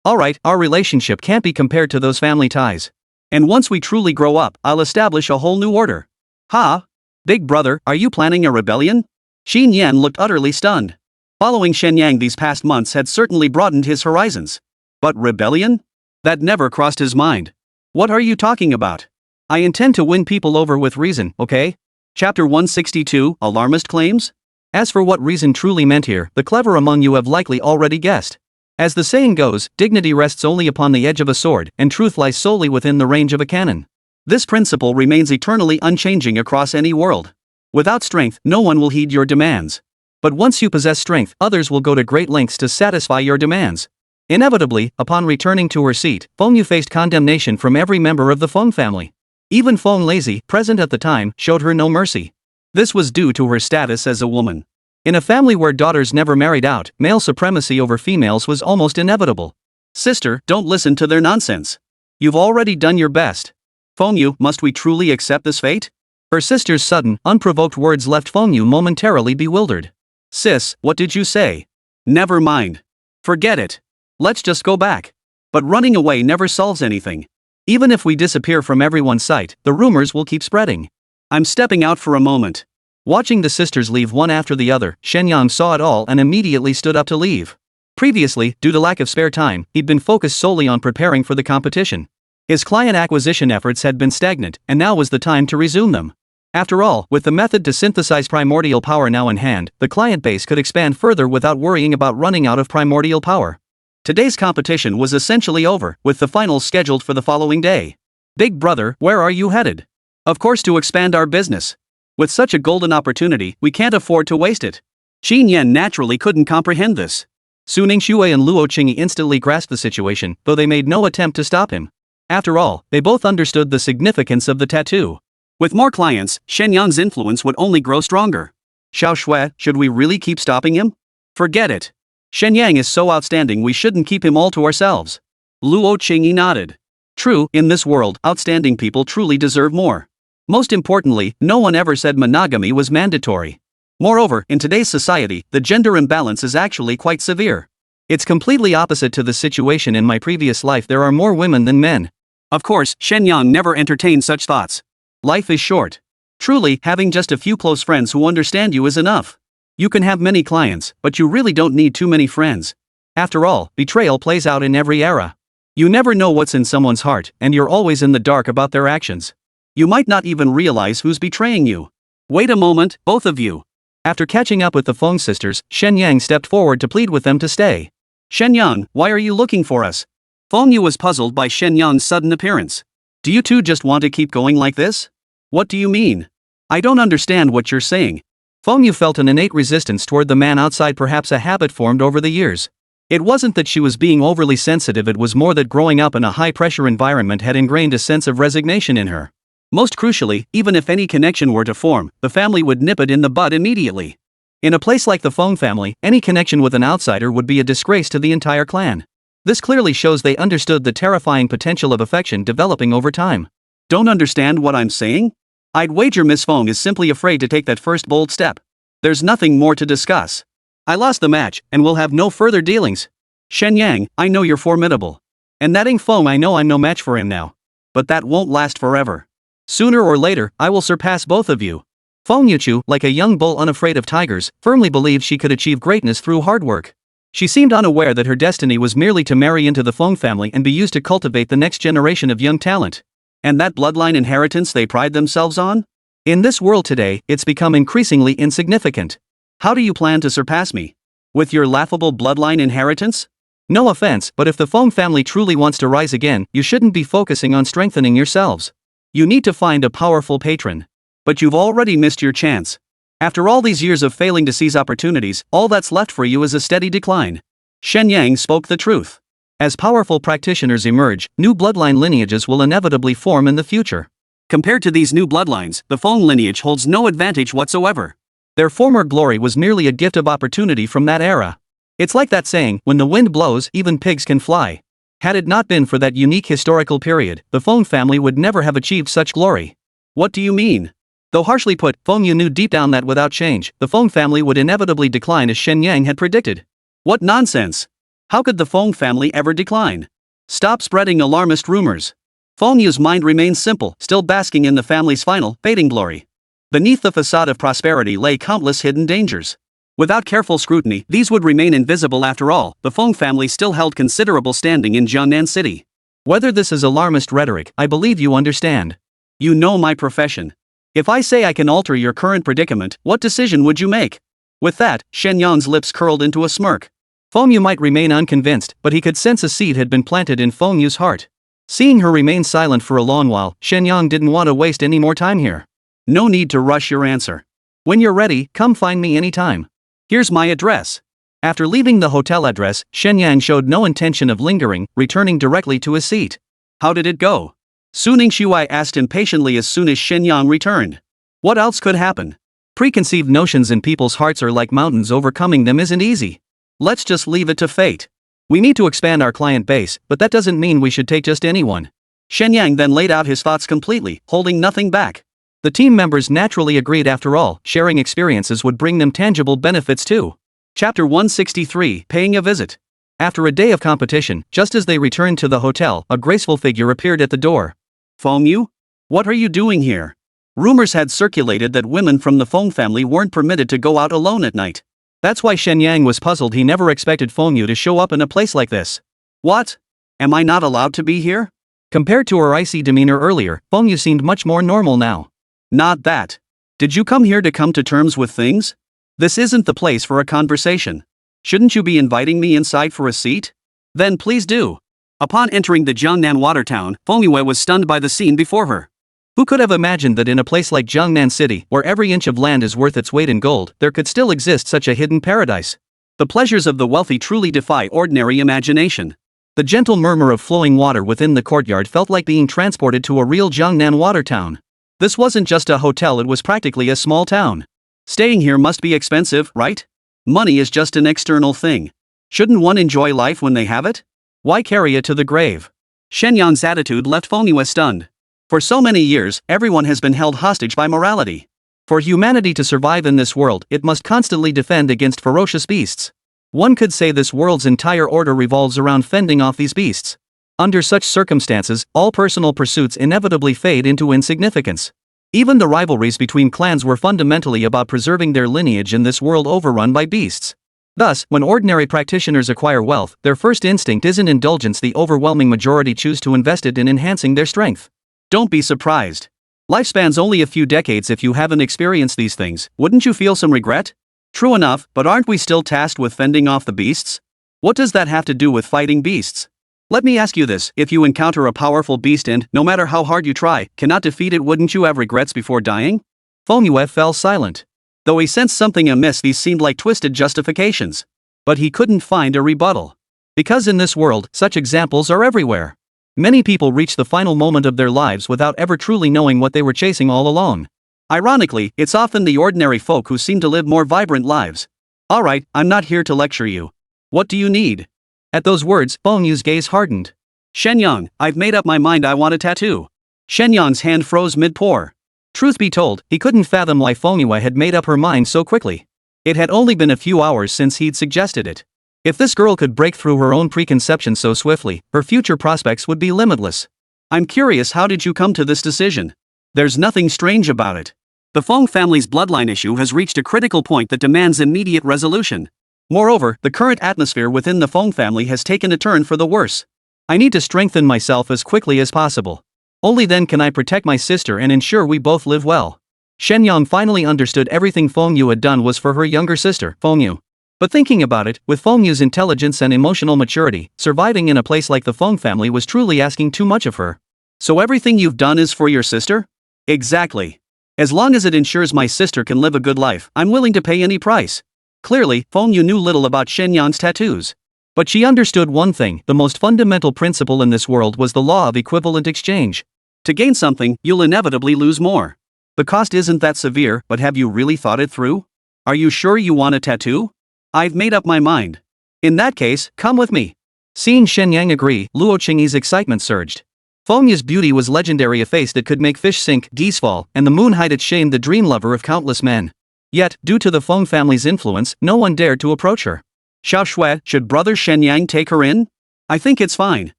Speaker 2: Alright, our relationship can't be compared to those family ties. And once we truly grow up, I'll establish a whole new order. Ha? Big brother, are you planning a rebellion? Xin Yan looked utterly stunned. Following Shen Yang these past months had certainly broadened his horizons. But rebellion? That never crossed his mind. What are you talking about? I intend to win people over with reason, okay? Chapter 162, Alarmist Claims? As for what reason truly meant here, the clever among you have likely already guessed. As the saying goes, dignity rests only upon the edge of a sword, and truth lies solely within the range of a cannon. This principle remains eternally unchanging across any world. Without strength, no one will heed your demands. But once you possess strength, others will go to great lengths to satisfy your demands. Inevitably, upon returning to her seat, Feng Yu faced condemnation from every member of the Feng family. Even Feng Lazy, present at the time, showed her no mercy. This was due to her status as a woman. In a family where daughters never married out, male supremacy over females was almost inevitable. Sister, don't listen to their nonsense. You've already done your best. Feng Yu, must we truly accept this fate? Her sister's sudden, unprovoked words left Feng Yu momentarily bewildered. Sis, what did you say? Never mind. Forget it. Let's just go back. But running away never solves anything. Even if we disappear from everyone's sight, the rumors will keep spreading. I'm stepping out for a moment. Watching the sisters leave one after the other, Shen Yang saw it all and immediately stood up to leave. Previously, due to lack of spare time, he'd been focused solely on preparing for the competition. His client acquisition efforts had been stagnant, and now was the time to resume them. After all, with the method to synthesize primordial power now in hand, the client base could expand further without worrying about running out of primordial power. Today's competition was essentially over, with the finals scheduled for the following day. Big brother, where are you headed? Of course, to expand our business. With such a golden opportunity, we can't afford to waste it. Xin Yan naturally couldn't comprehend this. Su Ningxue and Luo Qingyi instantly grasped the situation, though they made no attempt to stop him. After all, they both understood the significance of the tattoo. With more clients, Shen Yang's influence would only grow stronger. Xiao Shui, should we really keep stopping him? Forget it. Shen Yang is so outstanding we shouldn't keep him all to ourselves. Luo Qingyi nodded. True, in this world, outstanding people truly deserve more. Most importantly, no one ever said monogamy was mandatory. Moreover, in today's society, the gender imbalance is actually quite severe. It's completely opposite to the situation in my previous life. There are more women than men. Of course, Shen Yang never entertained such thoughts. Life is short. Truly, having just a few close friends who understand you is enough. You can have many clients, but you really don't need too many friends. After all, betrayal plays out in every era. You never know what's in someone's heart, and you're always in the dark about their actions. You might not even realize who's betraying you. Wait a moment, both of you. After catching up with the Feng sisters, Shen Yang stepped forward to plead with them to stay. Shen Yang, why are you looking for us? Feng Yu was puzzled by Shen Yang's sudden appearance. Do you two just want to keep going like this? What do you mean? I don't understand what you're saying. Feng Yu felt an innate resistance toward the man outside, perhaps a habit formed over the years. It wasn't that she was being overly sensitive, it was more that growing up in a high-pressure environment had ingrained a sense of resignation in her. Most crucially, even if any connection were to form, the family would nip it in the bud immediately. In a place like the Feng family, any connection with an outsider would be a disgrace to the entire clan. This clearly shows they understood the terrifying potential of affection developing over time. Don't understand what I'm saying? I'd wager Miss Feng is simply afraid to take that first bold step. There's nothing more to discuss. I lost the match, and we'll have no further dealings. Shen Yang, I know you're formidable. And that Ing Feng, I know I'm no match for him now. But that won't last forever. Sooner or later, I will surpass both of you. Feng Yuchu, like a young bull unafraid of tigers, firmly believed she could achieve greatness through hard work. She seemed unaware that her destiny was merely to marry into the Feng family and be used to cultivate the next generation of young talent. And that bloodline inheritance they pride themselves on? In this world today, it's become increasingly insignificant. How do you plan to surpass me? With your laughable bloodline inheritance? No offense, but if the Feng family truly wants to rise again, you shouldn't be focusing on strengthening yourselves. You need to find a powerful patron. But you've already missed your chance. After all these years of failing to seize opportunities, all that's left for you is a steady decline. Shen Yang spoke the truth. As powerful practitioners emerge, new bloodline lineages will inevitably form in the future. Compared to these new bloodlines, the Feng lineage holds no advantage whatsoever. Their former glory was merely a gift of opportunity from that era. It's like that saying, when the wind blows, even pigs can fly. Had it not been for that unique historical period, the Feng family would never have achieved such glory. What do you mean? Though harshly put, Feng Yu knew deep down that without change, the Feng family would inevitably decline as Shen Yang had predicted. What nonsense! How could the Feng family ever decline? Stop spreading alarmist rumors. Feng Yu's mind remained simple, still basking in the family's final, fading glory. Beneath the facade of prosperity lay countless hidden dangers. Without careful scrutiny, these would remain invisible. After all, the Feng family still held considerable standing in Jiangnan City. Whether this is alarmist rhetoric, I believe you understand. You know my profession. If I say I can alter your current predicament, what decision would you make? With that, Shen Yang's lips curled into a smirk. Feng Yu might remain unconvinced, but he could sense a seed had been planted in Feng Yu's heart. Seeing her remain silent for a long while, Shen Yang didn't want to waste any more time here. No need to rush your answer. When you're ready, come find me anytime. Here's my address. After leaving the hotel address, Shen Yang showed no intention of lingering, returning directly to his seat. How did it go? Su Ningxue asked impatiently as soon as Shen Yang returned. What else could happen? Preconceived notions in people's hearts are like mountains, overcoming them isn't easy. Let's just leave it to fate. We need to expand our client base, but that doesn't mean we should take just anyone. Shen Yang then laid out his thoughts completely, holding nothing back. The team members naturally agreed. After all, sharing experiences would bring them tangible benefits too. Chapter 163, Paying a Visit. After a day of competition, just as they returned to the hotel, a graceful figure appeared at the door. Feng Yu? What are you doing here? Rumors had circulated that women from the Feng family weren't permitted to go out alone at night. That's why Shen Yang was puzzled. He never expected Feng Yu to show up in a place like this. What? Am I not allowed to be here? Compared to her icy demeanor earlier, Feng Yu seemed much more normal now. Not that. Did you come here to come to terms with things? This isn't the place for a conversation. Shouldn't you be inviting me inside for a seat? Then please do. Upon entering the Jiangnan water town, Feng Yue was stunned by the scene before her. Who could have imagined that in a place like Jiangnan City, where every inch of land is worth its weight in gold, there could still exist such a hidden paradise? The pleasures of the wealthy truly defy ordinary imagination. The gentle murmur of flowing water within the courtyard felt like being transported to a real Jiangnan water town. This wasn't just a hotel, it was practically a small town. Staying here must be expensive, right? Money is just an external thing. Shouldn't one enjoy life when they have it? Why carry it to the grave? Shen Yang's attitude left Feng Yue stunned. For so many years, everyone has been held hostage by morality. For humanity to survive in this world, it must constantly defend against ferocious beasts. One could say this world's entire order revolves around fending off these beasts. Under such circumstances, all personal pursuits inevitably fade into insignificance. Even the rivalries between clans were fundamentally about preserving their lineage in this world overrun by beasts. Thus, when ordinary practitioners acquire wealth, their first instinct isn't indulgence. The overwhelming majority choose to invest it in enhancing their strength. Don't be surprised. Lifespan's only a few decades. If you haven't experienced these things, wouldn't you feel some regret? True enough, but aren't we still tasked with fending off the beasts? What does that have to do with fighting beasts? Let me ask you this, if you encounter a powerful beast and, no matter how hard you try, cannot defeat it, wouldn't you have regrets before dying? Feng Yue fell silent. Though he sensed something amiss, these seemed like twisted justifications. But he couldn't find a rebuttal. Because in this world, such examples are everywhere. Many people reach the final moment of their lives without ever truly knowing what they were chasing all along. Ironically, it's often the ordinary folk who seem to live more vibrant lives. Alright, I'm not here to lecture you. What do you need? At those words, Feng Yue's gaze hardened. Shen Yang, I've made up my mind, I want a tattoo. Shen Yang's hand froze mid-pour. Truth be told, he couldn't fathom why Feng Yue had made up her mind so quickly. It had only been a few hours since he'd suggested it. If this girl could break through her own preconceptions so swiftly, her future prospects would be limitless. I'm curious, how did you come to this decision? There's nothing strange about it. The Feng family's bloodline issue has reached a critical point that demands immediate resolution. Moreover, the current atmosphere within the Feng family has taken a turn for the worse. I need to strengthen myself as quickly as possible. Only then can I protect my sister and ensure we both live well. Shen Yang finally understood everything Feng Yue had done was for her younger sister, Feng Yue. But thinking about it, with Feng Yue's intelligence and emotional maturity, surviving in a place like the Feng family was truly asking too much of her. So everything you've done is for your sister? Exactly. As long as it ensures my sister can live a good life, I'm willing to pay any price. Clearly, Feng Yue knew little about Shen Yang's tattoos. But she understood one thing: the most fundamental principle in this world was the law of equivalent exchange. To gain something, you'll inevitably lose more. The cost isn't that severe, but have you really thought it through? Are you sure you want a tattoo? I've made up my mind. In that case, come with me. Seeing Shen Yang agree, Luo Qingyi's excitement surged. Feng Yue's beauty was legendary, a face that could make fish sink, geese fall, and the moon hide its shame, the dream lover of countless men. Yet, due to the Feng family's influence, no one dared to approach her. Xiao Shui, should brother Shen Yang take her in? I think it's fine.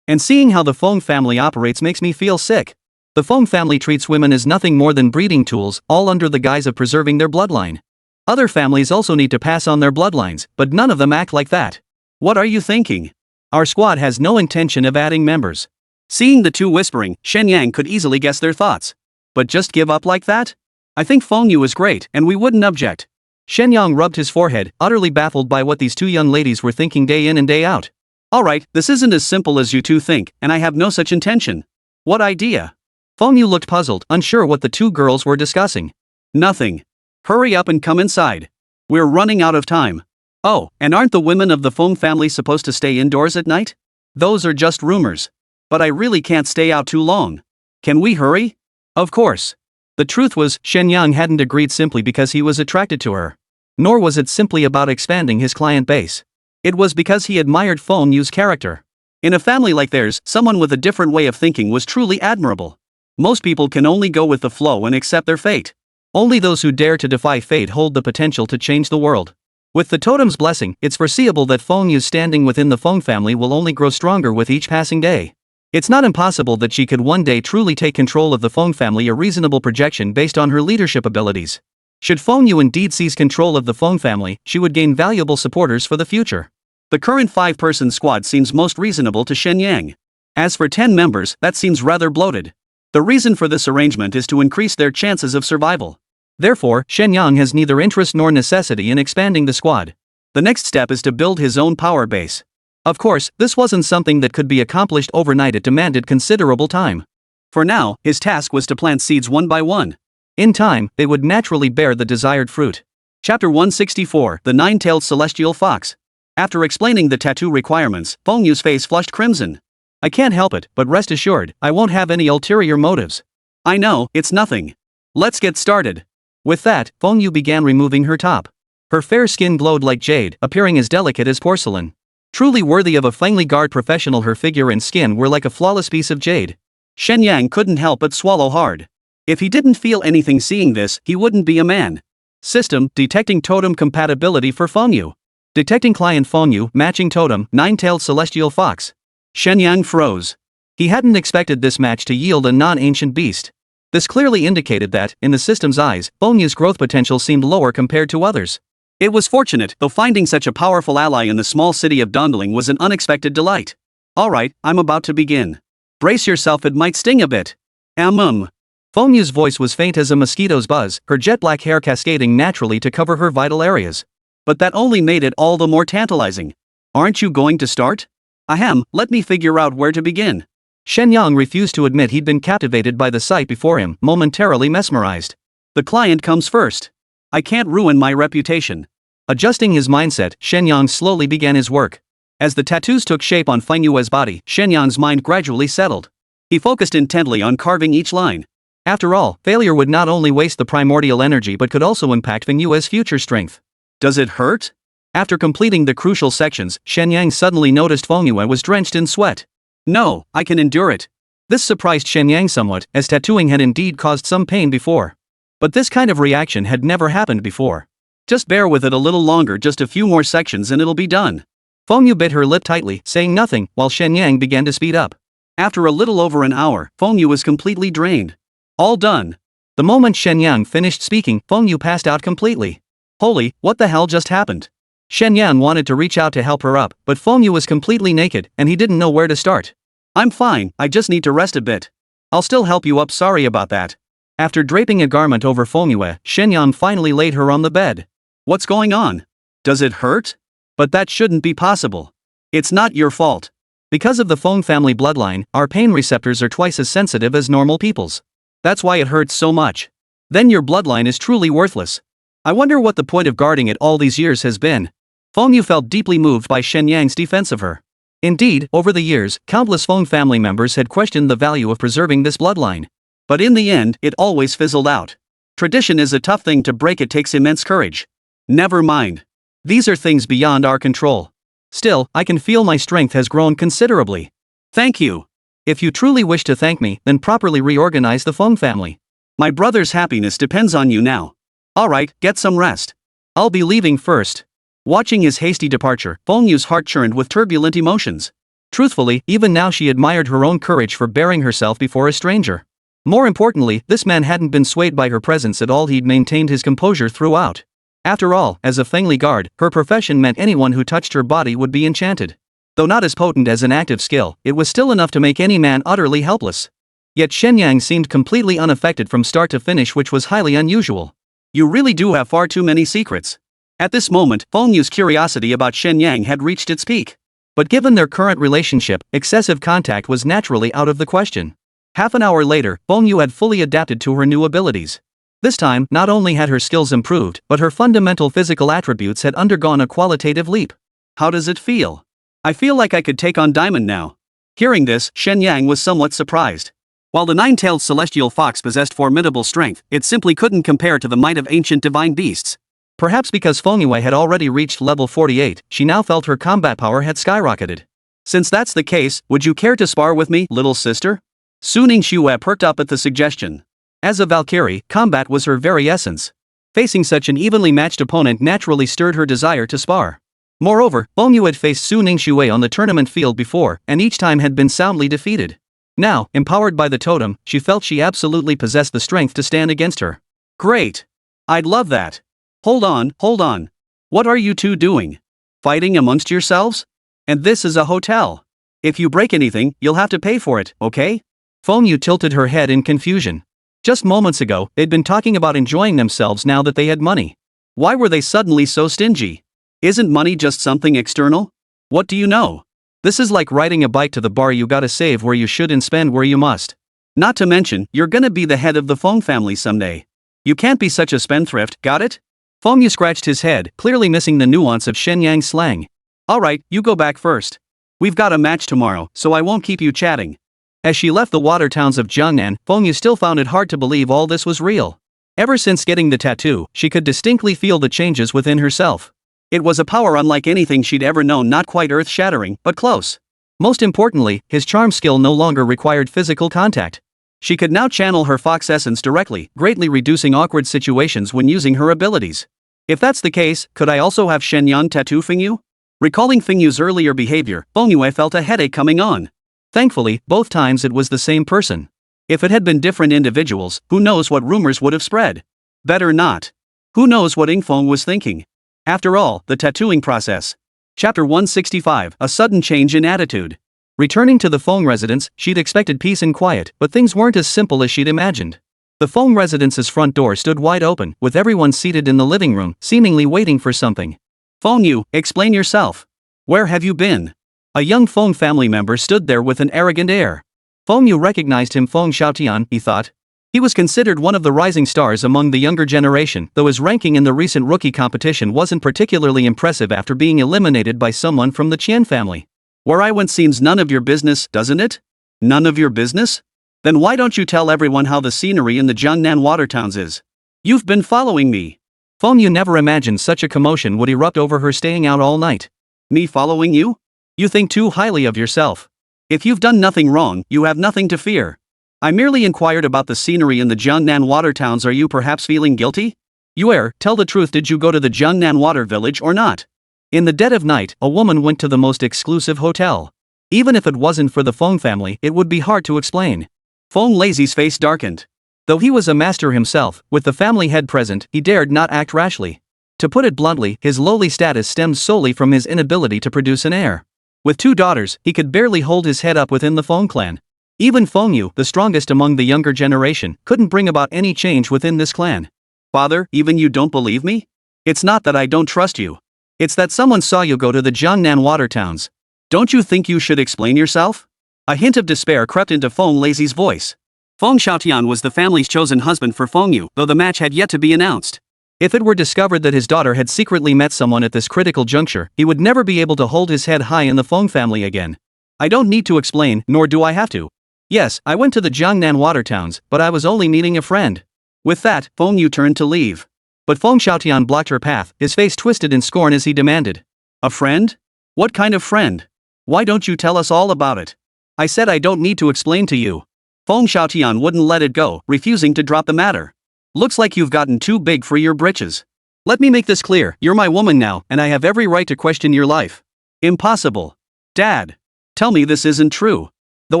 Speaker 2: And seeing how the Feng family operates makes me feel sick. The Feng family treats women as nothing more than breeding tools, all under the guise of preserving their bloodline. Other families also need to pass on their bloodlines, but none of them act like that. What are you thinking? Our squad has no intention of adding members. Seeing the two whispering, Shen Yang could easily guess their thoughts. But just give up like that? I think Feng Yue is great, and we wouldn't object. Shen Yang rubbed his forehead, utterly baffled by what these two young ladies were thinking day in and day out. Alright, this isn't as simple as you two think, and I have no such intention. What idea? Feng Yue looked puzzled, unsure what the two girls were discussing. Nothing. Hurry up and come inside. We're running out of time. Oh, and aren't the women of the Feng family supposed to stay indoors at night? Those are just rumors. But I really can't stay out too long. Can we hurry? Of course. The truth was, Shen Yang hadn't agreed simply because he was attracted to her. Nor was it simply about expanding his client base. It was because he admired Feng Yue's character. In a family like theirs, someone with a different way of thinking was truly admirable. Most people can only go with the flow and accept their fate. Only those who dare to defy fate hold the potential to change the world. With the totem's blessing, it's foreseeable that Feng Yue's standing within the Feng family will only grow stronger with each passing day. It's not impossible that she could one day truly take control of the Feng family, a reasonable projection based on her leadership abilities. Should Feng Yue indeed seize control of the Feng family, she would gain valuable supporters for the future. The current 5-person squad seems most reasonable to Shen Yang. As for 10 members, that seems rather bloated. The reason for this arrangement is to increase their chances of survival. Therefore, Shen Yang has neither interest nor necessity in expanding the squad. The next step is to build his own power base. Of course, this wasn't something that could be accomplished overnight, it demanded considerable time. For now, his task was to plant seeds one by one. In time, they would naturally bear the desired fruit. Chapter 164, The Nine-Tailed Celestial Fox. After explaining the tattoo requirements, Feng Yue's face flushed crimson. I can't help it, but rest assured, I won't have any ulterior motives. I know, it's nothing. Let's get started. With that, Feng Yu began removing her top. Her fair skin glowed like jade, appearing as delicate as porcelain. Truly worthy of a finely guarded professional, her figure and skin were like a flawless piece of jade. Shen Yang couldn't help but swallow hard. If he didn't feel anything seeing this, he wouldn't be a man. System, detecting totem compatibility for Feng Yu. Detecting client Feng Yu, matching totem, nine-tailed celestial fox. Shen Yang froze. He hadn't expected this match to yield a non-ancient beast. This clearly indicated that, in the system's eyes, Feng Yu's growth potential seemed lower compared to others. It was fortunate, though finding such a powerful ally in the small city of Dondling was an unexpected delight. Alright, I'm about to begin. Brace yourself, it might sting a bit. Feng Yu's voice was faint as a mosquito's buzz, her jet black hair cascading naturally to cover her vital areas. But that only made it all the more tantalizing. Aren't you going to start? Ahem, let me figure out where to begin. Shen Yang refused to admit he'd been captivated by the sight before him, momentarily mesmerized. The client comes first. I can't ruin my reputation. Adjusting his mindset, Shen Yang slowly began his work. As the tattoos took shape on Feng Yu's body, Shen Yang's mind gradually settled. He focused intently on carving each line. After all, failure would not only waste the primordial energy but could also impact Feng Yu's future strength. Does it hurt? After completing the crucial sections, Shen Yang suddenly noticed Feng Yu was drenched in sweat. No, I can endure it. This surprised Shen Yang somewhat, as tattooing had indeed caused some pain before. But this kind of reaction had never happened before. Just bear with it a little longer, just a few more sections and it'll be done. Feng Yu bit her lip tightly, saying nothing, while Shen Yang began to speed up. After a little over an hour, Feng Yu was completely drained. All done. The moment Shen Yang finished speaking, Feng Yu passed out completely. Holy, what the hell just happened? Shen Yang wanted to reach out to help her up, but Feng Yu was completely naked, and he didn't know where to start. I'm fine, I just need to rest a bit. I'll still help you up, sorry about that. After draping a garment over Feng Yu, Shen Yang finally laid her on the bed. What's going on? Does it hurt? But that shouldn't be possible. It's not your fault. Because of the Feng family bloodline, our pain receptors are twice as sensitive as normal people's. That's why it hurts so much. Then your bloodline is truly worthless. I wonder what the point of guarding it all these years has been. Feng Yu felt deeply moved by Shen Yang's defense of her. Indeed, over the years, countless Feng family members had questioned the value of preserving this bloodline. But in the end, it always fizzled out. Tradition is a tough thing to break, it takes immense courage. Never mind. These are things beyond our control. Still, I can feel my strength has grown considerably. Thank you. If you truly wish to thank me, then properly reorganize the Feng family. My brother's happiness depends on you now. Alright, get some rest. I'll be leaving first. Watching his hasty departure, Feng Yu's heart churned with turbulent emotions. Truthfully, even now she admired her own courage for bearing herself before a stranger. More importantly, this man hadn't been swayed by her presence at all, he'd maintained his composure throughout. After all, as a Fengli guard, her profession meant anyone who touched her body would be enchanted. Though not as potent as an active skill, it was still enough to make any man utterly helpless. Yet Shen Yang seemed completely unaffected from start to finish, which was highly unusual. You really do have far too many secrets. At this moment, Feng Yu's curiosity about Shen Yang had reached its peak. But given their current relationship, excessive contact was naturally out of the question. Half an hour later, Feng Yu had fully adapted to her new abilities. This time, not only had her skills improved, but her fundamental physical attributes had undergone a qualitative leap. How does it feel? I feel like I could take on Diamond now. Hearing this, Shen Yang was somewhat surprised. While the nine-tailed celestial fox possessed formidable strength, it simply couldn't compare to the might of ancient divine beasts. Perhaps because Feng Yu had already reached level 48, she now felt her combat power had skyrocketed. Since that's the case, would you care to spar with me, little sister? Su Ningxue perked up at the suggestion. As a Valkyrie, combat was her very essence. Facing such an evenly matched opponent naturally stirred her desire to spar. Moreover, Feng Yu had faced Su Ningxue on the tournament field before, and each time had been soundly defeated. Now, empowered by the totem, she felt she absolutely possessed the strength to stand against her. Great! I'd love that. Hold on. What are you two doing? Fighting amongst yourselves? And this is a hotel. If you break anything, you'll have to pay for it, okay? Feng Yu tilted her head in confusion. Just moments ago, they'd been talking about enjoying themselves now that they had money. Why were they suddenly so stingy? Isn't money just something external? What do you know? This is like riding a bike to the bar, you gotta save where you should and spend where you must. Not to mention, you're gonna be the head of the Feng family someday. You can't be such a spendthrift, got it? Feng Yu scratched his head, clearly missing the nuance of Shen Yang's slang. Alright, you go back first. We've got a match tomorrow, so I won't keep you chatting. As she left the water towns of Jiangnan, Feng Yu still found it hard to believe all this was real. Ever since getting the tattoo, she could distinctly feel the changes within herself. It was a power unlike anything she'd ever known, not quite earth-shattering, but close. Most importantly, his charm skill no longer required physical contact. She could now channel her fox essence directly, greatly reducing awkward situations when using her abilities. If that's the case, could I also have Shen Yang tattoo Fengyu? Recalling Fengyu's earlier behavior, Fengyue felt a headache coming on. Thankfully, both times it was the same person. If it had been different individuals, who knows what rumors would have spread? Better not. Who knows what Ingfeng was thinking? After all, the tattooing process. Chapter 165, A Sudden Change in Attitude. Returning to the Feng residence, she'd expected peace and quiet, but things weren't as simple as she'd imagined. The Feng residence's front door stood wide open, with everyone seated in the living room, seemingly waiting for something. Fengyu, explain yourself. Where have you been? A young Feng family member stood there with an arrogant air. Fengyu recognized him. Feng Xiaotian, he thought. He was considered one of the rising stars among the younger generation, though his ranking in the recent rookie competition wasn't particularly impressive after being eliminated by someone from the Qian family. Where I went seems none of your business, doesn't it? None of your business? Then why don't you tell everyone how the scenery in the Jiangnan water towns is? You've been following me. Fengyu never imagined such a commotion would erupt over her staying out all night. Me following you? You think too highly of yourself. If you've done nothing wrong, you have nothing to fear. I merely inquired about the scenery in the Jiangnan water towns. Are you perhaps feeling guilty? Yue, tell the truth, did you go to the Jiangnan water village or not? In the dead of night, a woman went to the most exclusive hotel. Even if it wasn't for the Feng family, it would be hard to explain. Feng Lazy's face darkened. Though he was a master himself, with the family head present, he dared not act rashly. To put it bluntly, his lowly status stemmed solely from his inability to produce an heir. With 2 daughters, he could barely hold his head up within the Feng clan. Even Fengyu, the strongest among the younger generation, couldn't bring about any change within this clan. Father, even you don't believe me? It's not that I don't trust you. It's that someone saw you go to the Jiangnan water towns. Don't you think you should explain yourself? A hint of despair crept into Feng Lazy's voice. Feng Xiaotian was the family's chosen husband for Fengyu, though the match had yet to be announced. If it were discovered that his daughter had secretly met someone at this critical juncture, he would never be able to hold his head high in the Feng family again. I don't need to explain, nor do I have to. Yes, I went to the Jiangnan water towns, but I was only meeting a friend. With that, Fengyu turned to leave. But Feng Xiaotian blocked her path, his face twisted in scorn as he demanded. A friend? What kind of friend? Why don't you tell us all about it? I said I don't need to explain to you. Feng Xiaotian wouldn't let it go, refusing to drop the matter. Looks like you've gotten too big for your britches. Let me make this clear, you're my woman now, and I have every right to question your life. Impossible. Dad. Tell me this isn't true. Though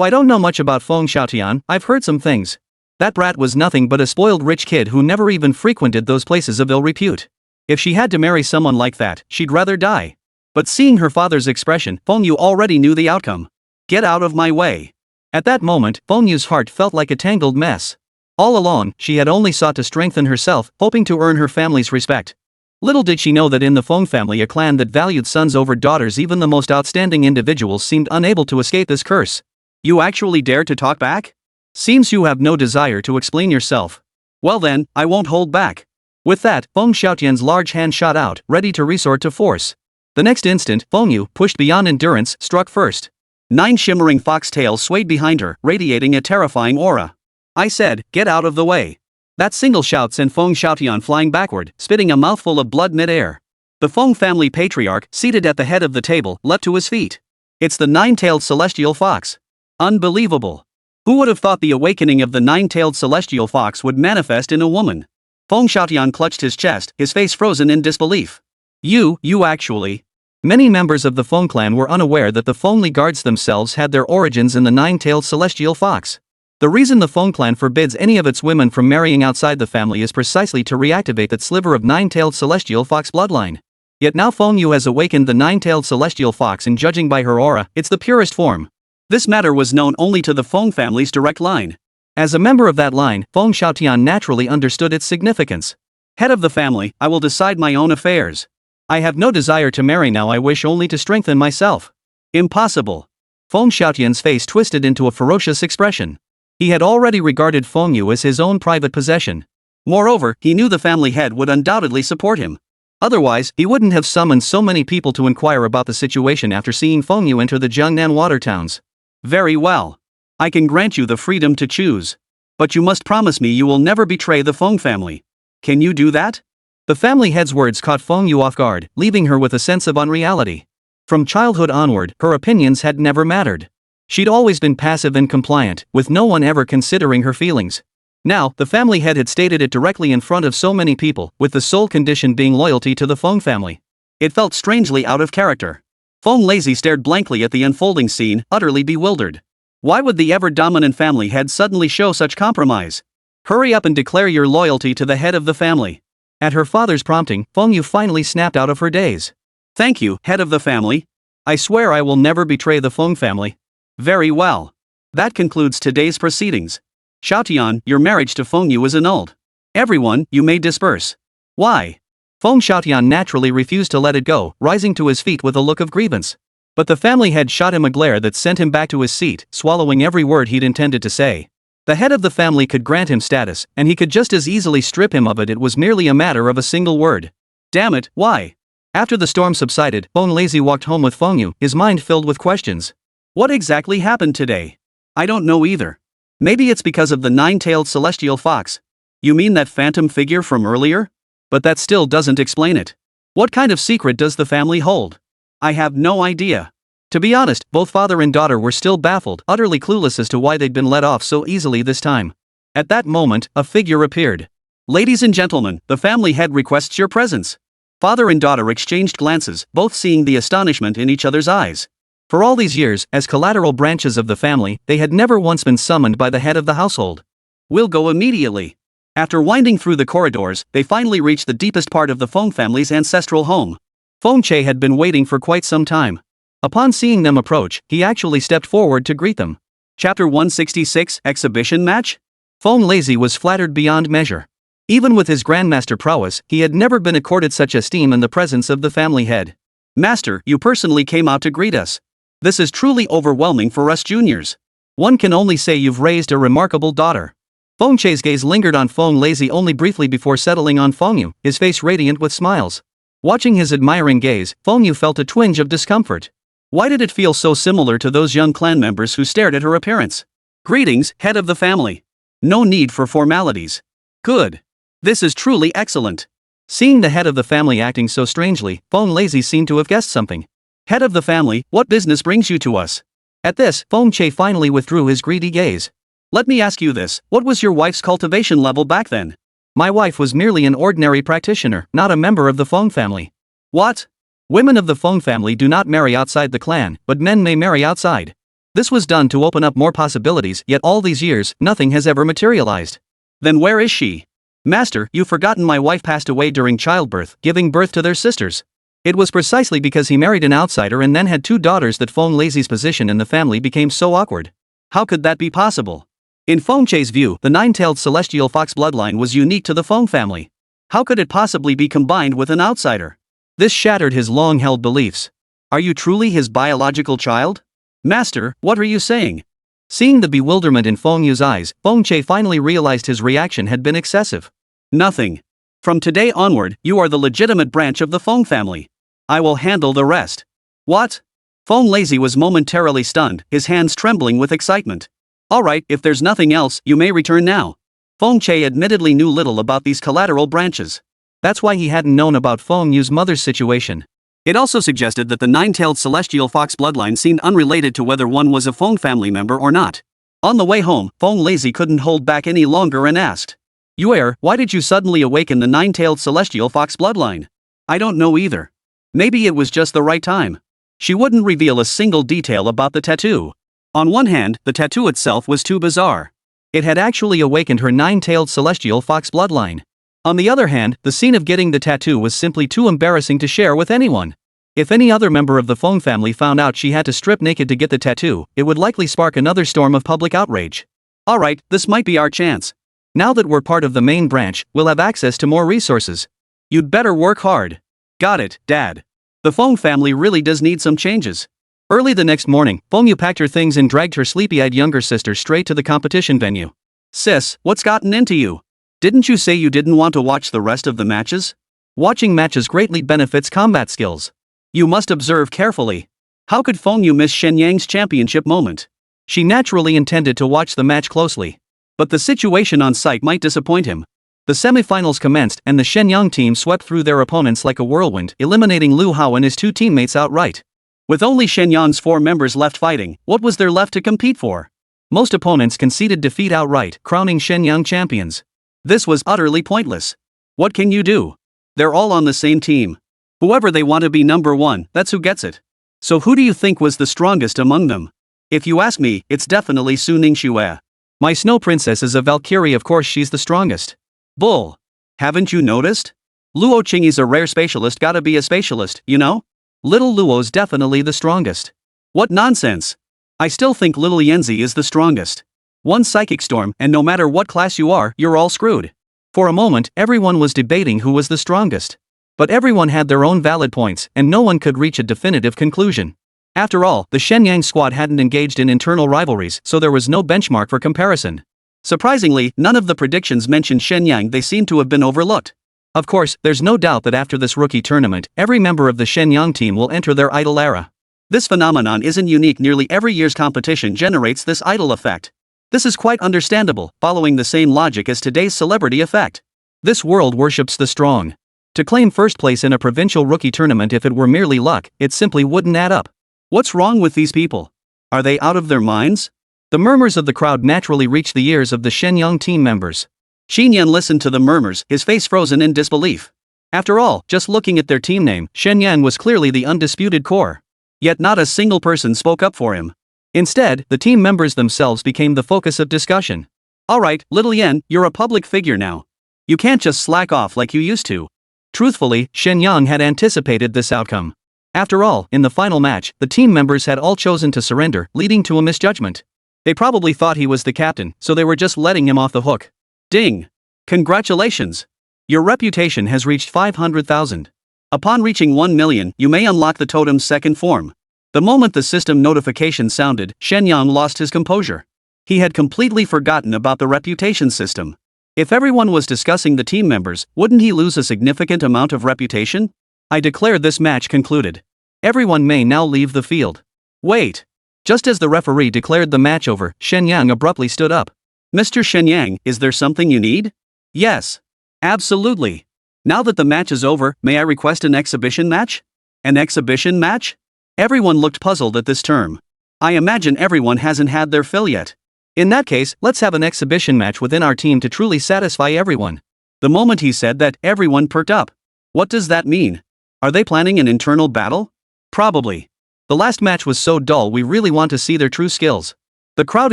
Speaker 2: I don't know much about Feng Xiaotian, I've heard some things. That brat was nothing but a spoiled rich kid who never even frequented those places of ill repute. If she had to marry someone like that, she'd rather die. But seeing her father's expression, Fengyu already knew the outcome. Get out of my way. At that moment, Fengyu's heart felt like a tangled mess. All along, she had only sought to strengthen herself, hoping to earn her family's respect. Little did she know that in the Feng family, a clan that valued sons over daughters, even the most outstanding individuals seemed unable to escape this curse. You actually dare to talk back? Seems you have no desire to explain yourself. Well then, I won't hold back. With that, Feng Xiaotian's large hand shot out, ready to resort to force. The next instant, Fengyu, pushed beyond endurance, struck first. 9 shimmering foxtails swayed behind her, radiating a terrifying aura. I said, get out of the way. That single shout sent Feng Xiaotian flying backward, spitting a mouthful of blood mid-air. The Feng family patriarch, seated at the head of the table, leapt to his feet. It's the 9-tailed celestial fox. Unbelievable. Who would have thought the awakening of the 9-tailed celestial fox would manifest in a woman? Feng Xiaotian clutched his chest, his face frozen in disbelief. You actually. Many members of the Feng clan were unaware that the Fengli guards themselves had their origins in the 9-tailed celestial fox. The reason the Feng clan forbids any of its women from marrying outside the family is precisely to reactivate that sliver of 9-tailed celestial fox bloodline. Yet now Fengyu has awakened the 9-tailed celestial fox, and judging by her aura, it's the purest form. This matter was known only to the Feng family's direct line. As a member of that line, Feng Xiaotian naturally understood its significance. Head of the family, I will decide my own affairs. I have no desire to marry now, I wish only to strengthen myself. Impossible. Feng Xiaotian's face twisted into a ferocious expression. He had already regarded Fengyu as his own private possession. Moreover, he knew the family head would undoubtedly support him. Otherwise, he wouldn't have summoned so many people to inquire about the situation after seeing Fengyu enter the Jiangnan water towns. Very well. I can grant you the freedom to choose. But you must promise me you will never betray the Feng family. Can you do that?
Speaker 1: The family head's words caught Feng Yu off guard, leaving her with a sense of unreality. From childhood onward, her opinions had never mattered. She'd always been passive and compliant, with no one ever considering her feelings. Now, the family head had stated it directly in front of so many people, with the sole condition being loyalty to the Feng family.
Speaker 2: It felt strangely out of character. Feng Lazy stared blankly at the unfolding scene, utterly bewildered. Why would the ever-dominant family head suddenly show such compromise? Hurry up and declare your loyalty to the head of the family.
Speaker 1: At her father's prompting, Feng Yu finally snapped out of her daze.
Speaker 2: Thank you, head of the family. I swear I will never betray the Feng family. Very well. That concludes today's proceedings. Xiaotian, your marriage to Feng Yu is annulled. Everyone, you may disperse. Why?
Speaker 1: Feng Xiaotian naturally refused to let it go, rising to his feet with a look of grievance. But the family head shot him a glare that sent him back to his seat, swallowing every word he'd intended to say. The head of the family could grant him status, and he could just as easily strip him of it. It was merely a matter of a single word.
Speaker 2: Damn it, why?
Speaker 1: After the storm subsided, Feng Lazy walked home with Feng Yu, his mind filled with questions.
Speaker 2: What exactly happened today? I don't know either. Maybe it's because of the nine-tailed celestial fox. You mean that phantom figure from earlier? But that still doesn't explain it. What kind of secret does the family hold? I have no idea. To be honest, both father and daughter were still baffled, utterly clueless as to why they'd been let off so easily this time. At that moment, a figure appeared. Ladies and gentlemen, the family head requests your presence. Father and daughter exchanged glances, both seeing the astonishment in each other's eyes.
Speaker 1: For all these years, as collateral branches of the family, they had never once been summoned by the head of the household.
Speaker 2: We'll go immediately. After winding through the corridors, they finally reached the deepest part of the Feng family's ancestral home.
Speaker 1: Feng Che had been waiting for quite some time. Upon seeing them approach, he actually stepped forward to greet them.
Speaker 2: Chapter 166, Exhibition Match?
Speaker 1: Feng Lazy was flattered beyond measure. Even with his grandmaster prowess, he had never been accorded such esteem in the presence of the family head.
Speaker 2: Master, you personally came out to greet us. This is truly overwhelming for us juniors.
Speaker 1: One can only say you've raised a remarkable daughter. Feng Che's gaze lingered on Feng Lazy only briefly before settling on Feng Yu, his face radiant with smiles. Watching his admiring gaze, Feng Yu felt a twinge of discomfort. Why did it feel so similar to those young clan members who stared at her appearance?
Speaker 2: Greetings, head of the family. No need for formalities. Good. This is truly excellent.
Speaker 1: Seeing the head of the family acting so strangely, Feng Lazy seemed to have guessed something.
Speaker 2: Head of the family, what business brings you to us?
Speaker 1: At this, Feng Che finally withdrew his greedy gaze.
Speaker 2: Let me ask you this, what was your wife's cultivation level back then?
Speaker 1: My wife was merely an ordinary practitioner, not a member of the Feng family.
Speaker 2: What?
Speaker 1: Women of the Feng family do not marry outside the clan, but men may marry outside. This was done to open up more possibilities, yet all these years, nothing has ever materialized.
Speaker 2: Then where is she?
Speaker 1: Master, you've forgotten my wife passed away during childbirth, giving birth to their sisters. It was precisely because he married an outsider and then had two daughters that Feng Lazy's position in the family became so awkward.
Speaker 2: How could that be possible?
Speaker 1: In Feng Che's view, the nine-tailed celestial fox bloodline was unique to the Feng family.
Speaker 2: How could it possibly be combined with an outsider?
Speaker 1: This shattered his long-held beliefs.
Speaker 2: Are you truly his biological child? Master, what are you saying?
Speaker 1: Seeing the bewilderment in Feng Yu's eyes, Feng Che finally realized his reaction had been excessive.
Speaker 2: Nothing. From today onward, you are the legitimate branch of the Feng family. I will handle the rest. What? Feng Lazy was momentarily stunned, his hands trembling with excitement. Alright, if there's nothing else, you may return now. Feng Che admittedly knew little about these collateral branches.
Speaker 1: That's why he hadn't known about Feng Yu's mother's situation.
Speaker 2: It also suggested that the nine-tailed celestial fox bloodline seemed unrelated to whether one was a Feng family member or not. On the way home, Feng Lazy couldn't hold back any longer and asked, Yuer, why did you suddenly awaken the nine-tailed celestial fox bloodline? I don't know either. Maybe it was just the right time. She wouldn't reveal a single detail about the tattoo. On one hand, the tattoo itself was too bizarre.
Speaker 1: It had actually awakened her nine-tailed celestial fox bloodline. On the other hand, the scene of getting the tattoo was simply too embarrassing to share with anyone. If any other member of the Feng family found out she had to strip naked to get the tattoo, it would likely spark another storm of public outrage.
Speaker 2: Alright, this might be our chance.
Speaker 1: Now that we're part of the main branch, we'll have access to more resources.
Speaker 2: You'd better work hard. Got it, Dad. The Feng family really does need some changes.
Speaker 1: Early the next morning, Feng Yu packed her things and dragged her sleepy-eyed younger sister straight to the competition venue.
Speaker 2: Sis, what's gotten into you? Didn't you say you didn't want to watch the rest of the matches?
Speaker 1: Watching matches greatly benefits combat skills.
Speaker 2: You must observe carefully. How could Feng Yu miss Shen Yang's championship moment?
Speaker 1: She naturally intended to watch the match closely.
Speaker 2: But the situation on site might disappoint him. The semifinals commenced and the Shen Yang team swept through their opponents like a whirlwind, eliminating Lu Hao and his two teammates outright. With only Shen Yang's 4 members left fighting, what was there left to compete for? Most opponents conceded defeat outright, crowning Shen Yang champions. This was utterly pointless. What can you do? They're all on the same team. Whoever they want to be number 1, that's who gets it. So who do you think was the strongest among them? If you ask me, it's definitely Su Ningxue.
Speaker 1: My snow princess is a Valkyrie, of course she's the strongest.
Speaker 2: Bull. Haven't you noticed? Luo Qingyi's a rare spatialist, gotta be a spatialist, you know?
Speaker 1: Little Luo's definitely the strongest.
Speaker 2: What nonsense. I still think Little Yanzi is the strongest. One psychic storm and no matter what class you are, you're all screwed.
Speaker 1: For a moment, everyone was debating who was the strongest. But everyone had their own valid points and no one could reach a definitive conclusion. After all, the Shen Yang squad hadn't engaged in internal rivalries, so there was no benchmark for comparison.
Speaker 2: Surprisingly, none of the predictions mentioned Shen Yang. They seem to have been overlooked.
Speaker 1: Of course, there's no doubt that after this rookie tournament, every member of the Shen Yang team will enter their idol era.
Speaker 2: This phenomenon isn't unique. Nearly every year's competition generates this idol effect. This is quite understandable, following the same logic as today's celebrity effect.
Speaker 1: This world worships the strong. To claim first place in a provincial rookie tournament if it were merely luck, it simply wouldn't add up.
Speaker 2: What's wrong with these people? Are they out of their minds?
Speaker 1: The murmurs of the crowd naturally reached the ears of the Shen Yang team members.
Speaker 2: Shen Yang listened to the murmurs, his face frozen in disbelief. After all, just looking at their team name, Shen Yang was clearly the undisputed core. Yet not a single person spoke up for him.
Speaker 1: Instead, the team members themselves became the focus of discussion.
Speaker 2: Alright, Little Yan, you're a public figure now. You can't just slack off like you used to.
Speaker 1: Truthfully, Shen Yang had anticipated this outcome. After all, in the final match, the team members had all chosen to surrender, leading to a misjudgment. They probably thought he was the captain, so they were just letting him off the hook.
Speaker 2: Ding! Congratulations! Your reputation has reached 500,000. Upon reaching 1 million, you may unlock the totem's second form. The moment the system notification sounded, Shen Yang lost his composure. He had completely forgotten about the reputation system. If everyone was discussing the team members, wouldn't he lose a significant amount of reputation?
Speaker 1: I declare this match concluded. Everyone may now leave the field.
Speaker 2: Wait!
Speaker 1: Just as the referee declared the match over, Shen Yang abruptly stood up.
Speaker 2: Mr. Shen Yang, is there something you need?
Speaker 1: Yes.
Speaker 2: Absolutely. Now that the match is over, may I request an exhibition match? An exhibition match? Everyone looked puzzled at this term. I imagine everyone hasn't had their fill yet.
Speaker 1: In that case, let's have an exhibition match within our team to truly satisfy everyone.
Speaker 2: The moment he said that, everyone perked up. What does that mean? Are they planning an internal battle?
Speaker 1: Probably. The last match was so dull, we really want to see their true skills. The crowd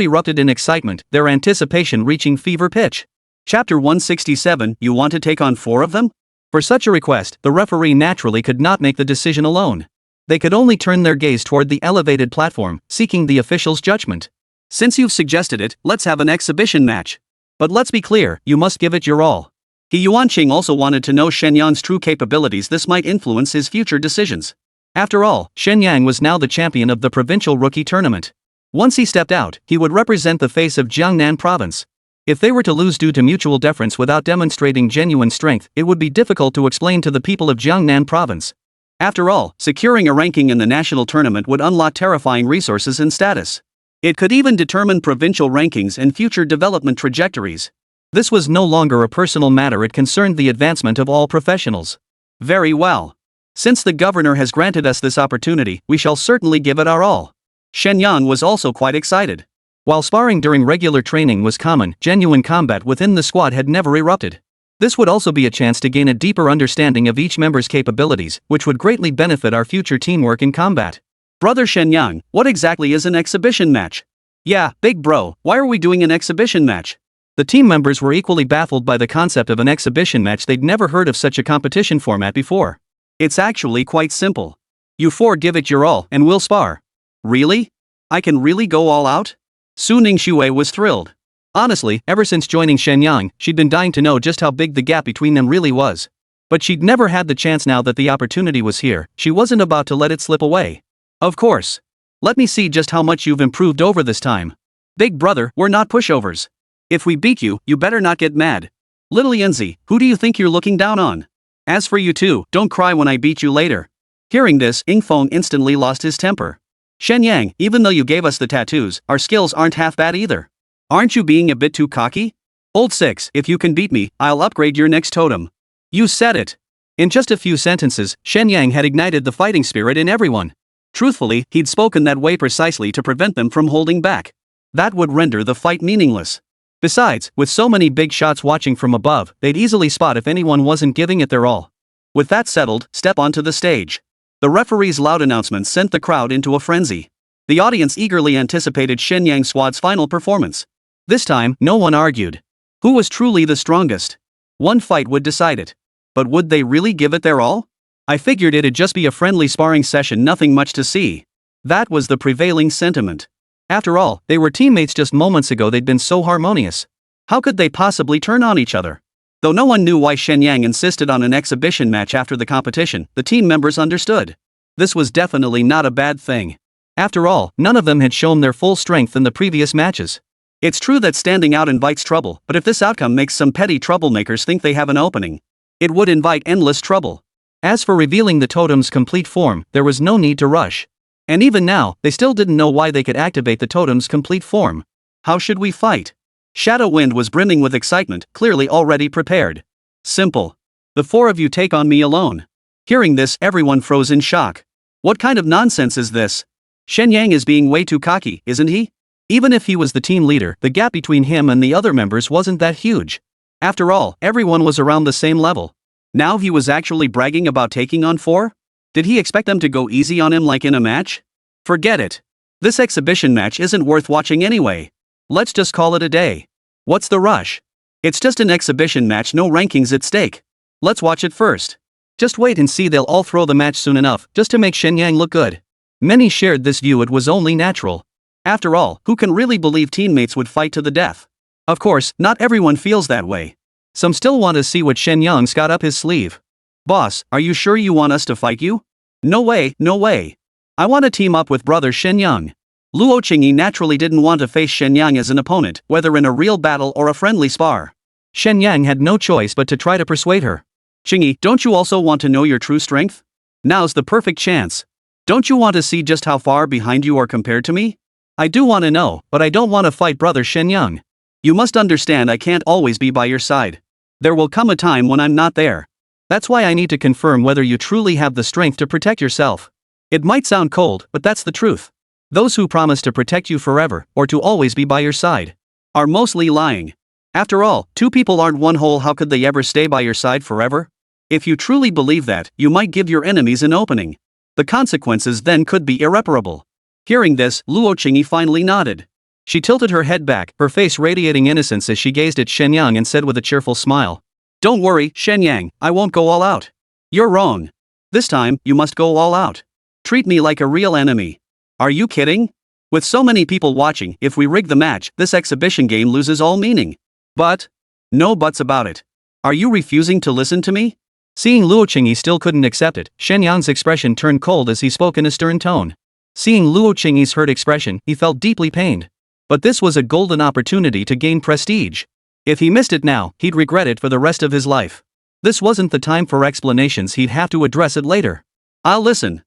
Speaker 1: erupted in excitement, their anticipation reaching fever pitch.
Speaker 2: Chapter 167, you want to take on 4 of them?
Speaker 1: For such a request, the referee naturally could not make the decision alone. They could only turn their gaze toward the elevated platform, seeking the official's judgment.
Speaker 2: Since you've suggested it, let's have an exhibition match.
Speaker 1: But let's be clear, you must give it your all.
Speaker 2: He Yuanqing also wanted to know Shen Yang's true capabilities. This might influence his future decisions.
Speaker 1: After all, Shen Yang was now the champion of the provincial rookie tournament. Once he stepped out, he would represent the face of Jiangnan province. If they were to lose due to mutual deference without demonstrating genuine strength, it would be difficult to explain to the people of Jiangnan province.
Speaker 2: After all, securing a ranking in the national tournament would unlock terrifying resources and status. It could even determine provincial rankings and future development trajectories.
Speaker 1: This was no longer a personal matter, it concerned the advancement of all professionals.
Speaker 2: Very well. Since the governor has granted us this opportunity, we shall certainly give it our all. Shen Yang was also quite excited.
Speaker 1: While sparring during regular training was common, genuine combat within the squad had never erupted. This would also be a chance to gain a deeper understanding of each member's capabilities, which would greatly benefit our future teamwork in combat.
Speaker 2: Brother Shen Yang, what exactly is an exhibition match?
Speaker 1: Yeah, big bro, why are we doing an exhibition match? The team members were equally baffled by the concept of an exhibition match. They'd never heard of such a competition format before.
Speaker 2: It's actually quite simple.
Speaker 1: You 4 give it your all, and we'll spar.
Speaker 2: Really? I can really go all out?
Speaker 1: Su Ningxue was thrilled. Honestly, ever since joining Shen Yang, she'd been dying to know just how big the gap between them really was. But she'd never had the chance. Now that the opportunity was here, she wasn't about to let it slip away.
Speaker 2: Of course. Let me see just how much you've improved over this time. Big brother, we're not pushovers. If we beat you, you better not get mad. Little Yanzi, who do you think you're looking down on? As for you two, don't cry when I beat you later. Hearing this, Yingfeng instantly lost his temper. Shen Yang, even though you gave us the tattoos, our skills aren't half bad either. Aren't you being a bit too cocky? Old 6, if you can beat me, I'll upgrade your next totem. You said it.
Speaker 1: In just a few sentences, Shen Yang had ignited the fighting spirit in everyone.
Speaker 2: Truthfully, he'd spoken that way precisely to prevent them from holding back. That would render the fight meaningless.
Speaker 1: Besides, with so many big shots watching from above, they'd easily spot if anyone wasn't giving it their all.
Speaker 2: With that settled, step onto the stage. The referee's loud announcement sent the crowd into a frenzy. The audience eagerly anticipated Shen Yang squad's final performance.
Speaker 1: This time, no one argued.
Speaker 2: Who was truly the strongest? One fight would decide it. But would they really give it their all?
Speaker 1: I figured it'd just be a friendly sparring session, nothing much to see.
Speaker 2: That was the prevailing sentiment.
Speaker 1: After all, they were teammates just moments ago. They'd been so harmonious.
Speaker 2: How could they possibly turn on each other? Though no one knew why Shen Yang insisted on an exhibition match after the competition, the team members understood. This was definitely not a bad thing.
Speaker 1: After all, none of them had shown their full strength in the previous matches.
Speaker 2: It's true that standing out invites trouble, but if this outcome makes some petty troublemakers think they have an opening, it would invite endless trouble.
Speaker 1: As for revealing the totem's complete form, there was no need to rush. And even now, they still didn't know why they could activate the totem's complete form.
Speaker 2: How should we fight? Shadow Wind was brimming with excitement, clearly already prepared. Simple. The 4 of you take on me alone. Hearing this, everyone froze in shock. What kind of nonsense is this? Shen Yang is being way too cocky, isn't he?
Speaker 1: Even if he was the team leader, the gap between him and the other members wasn't that huge.
Speaker 2: After all, everyone was around the same level. Now he was actually bragging about taking on 4? Did he expect them to go easy on him like in a match? Forget it. This exhibition match isn't worth watching anyway. Let's just call it a day. What's the rush? It's just an exhibition match, no rankings at stake. Let's watch it first.
Speaker 1: Just wait and see, they'll all throw the match soon enough, just to make Shen Yang look good. Many shared this view. It was only natural.
Speaker 2: After all, who can really believe teammates would fight to the death? Of course, not everyone feels that way.
Speaker 1: Some still want to see what Shen Yang's got up his sleeve.
Speaker 2: Boss, are you sure you want us to fight you? No way, no way. I want to team up with brother Shen Yang. Luo Qingyi naturally didn't want to face Shen Yang as an opponent, whether in a real battle or a friendly spar.
Speaker 1: Shen Yang had no choice but to try to persuade her.
Speaker 2: Qingyi, don't you also want to know your true strength? Now's the perfect chance. Don't you want to see just how far behind you are compared to me?
Speaker 1: I do want to know, but I don't want to fight brother Shen Yang.
Speaker 2: You must understand I can't always be by your side. There will come a time when I'm not there.
Speaker 1: That's why I need to confirm whether you truly have the strength to protect yourself. It might sound cold, but that's the truth. Those who promise to protect you forever, or to always be by your side,
Speaker 2: are mostly lying. After all, 2 people aren't one whole. How could they ever stay by your side forever? If you truly believe that, you might give your enemies an opening. The consequences then could be irreparable. Hearing this, Luo Qingyi finally nodded.
Speaker 1: She tilted her head back, her face radiating innocence as she gazed at Shen Yang and said with a cheerful smile,
Speaker 2: "Don't worry, Shen Yang, I won't go all out." "You're wrong. This time, you must go all out. Treat me like a real enemy." "Are you kidding? With so many people watching, if we rig the match, this exhibition game loses all meaning." "But?" "No buts about it. Are you refusing to listen to me?"
Speaker 1: Seeing Luo Qingyi still couldn't accept it, Shen Yang's expression turned cold as he spoke in a stern tone. Seeing Luo Qingyi's hurt expression, he felt deeply pained. But this was a golden opportunity to gain prestige. If he missed it now, he'd regret it for the rest of his life. This wasn't the time for explanations, he'd have to address it later.
Speaker 2: I'll listen,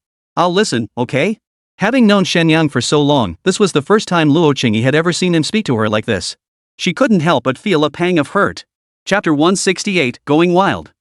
Speaker 2: okay?"
Speaker 1: Having known Shen Yang for so long, this was the first time Luo Qingyi had ever seen him speak to her like this.
Speaker 2: She couldn't help but feel a pang of hurt. Chapter 168, Going Wild.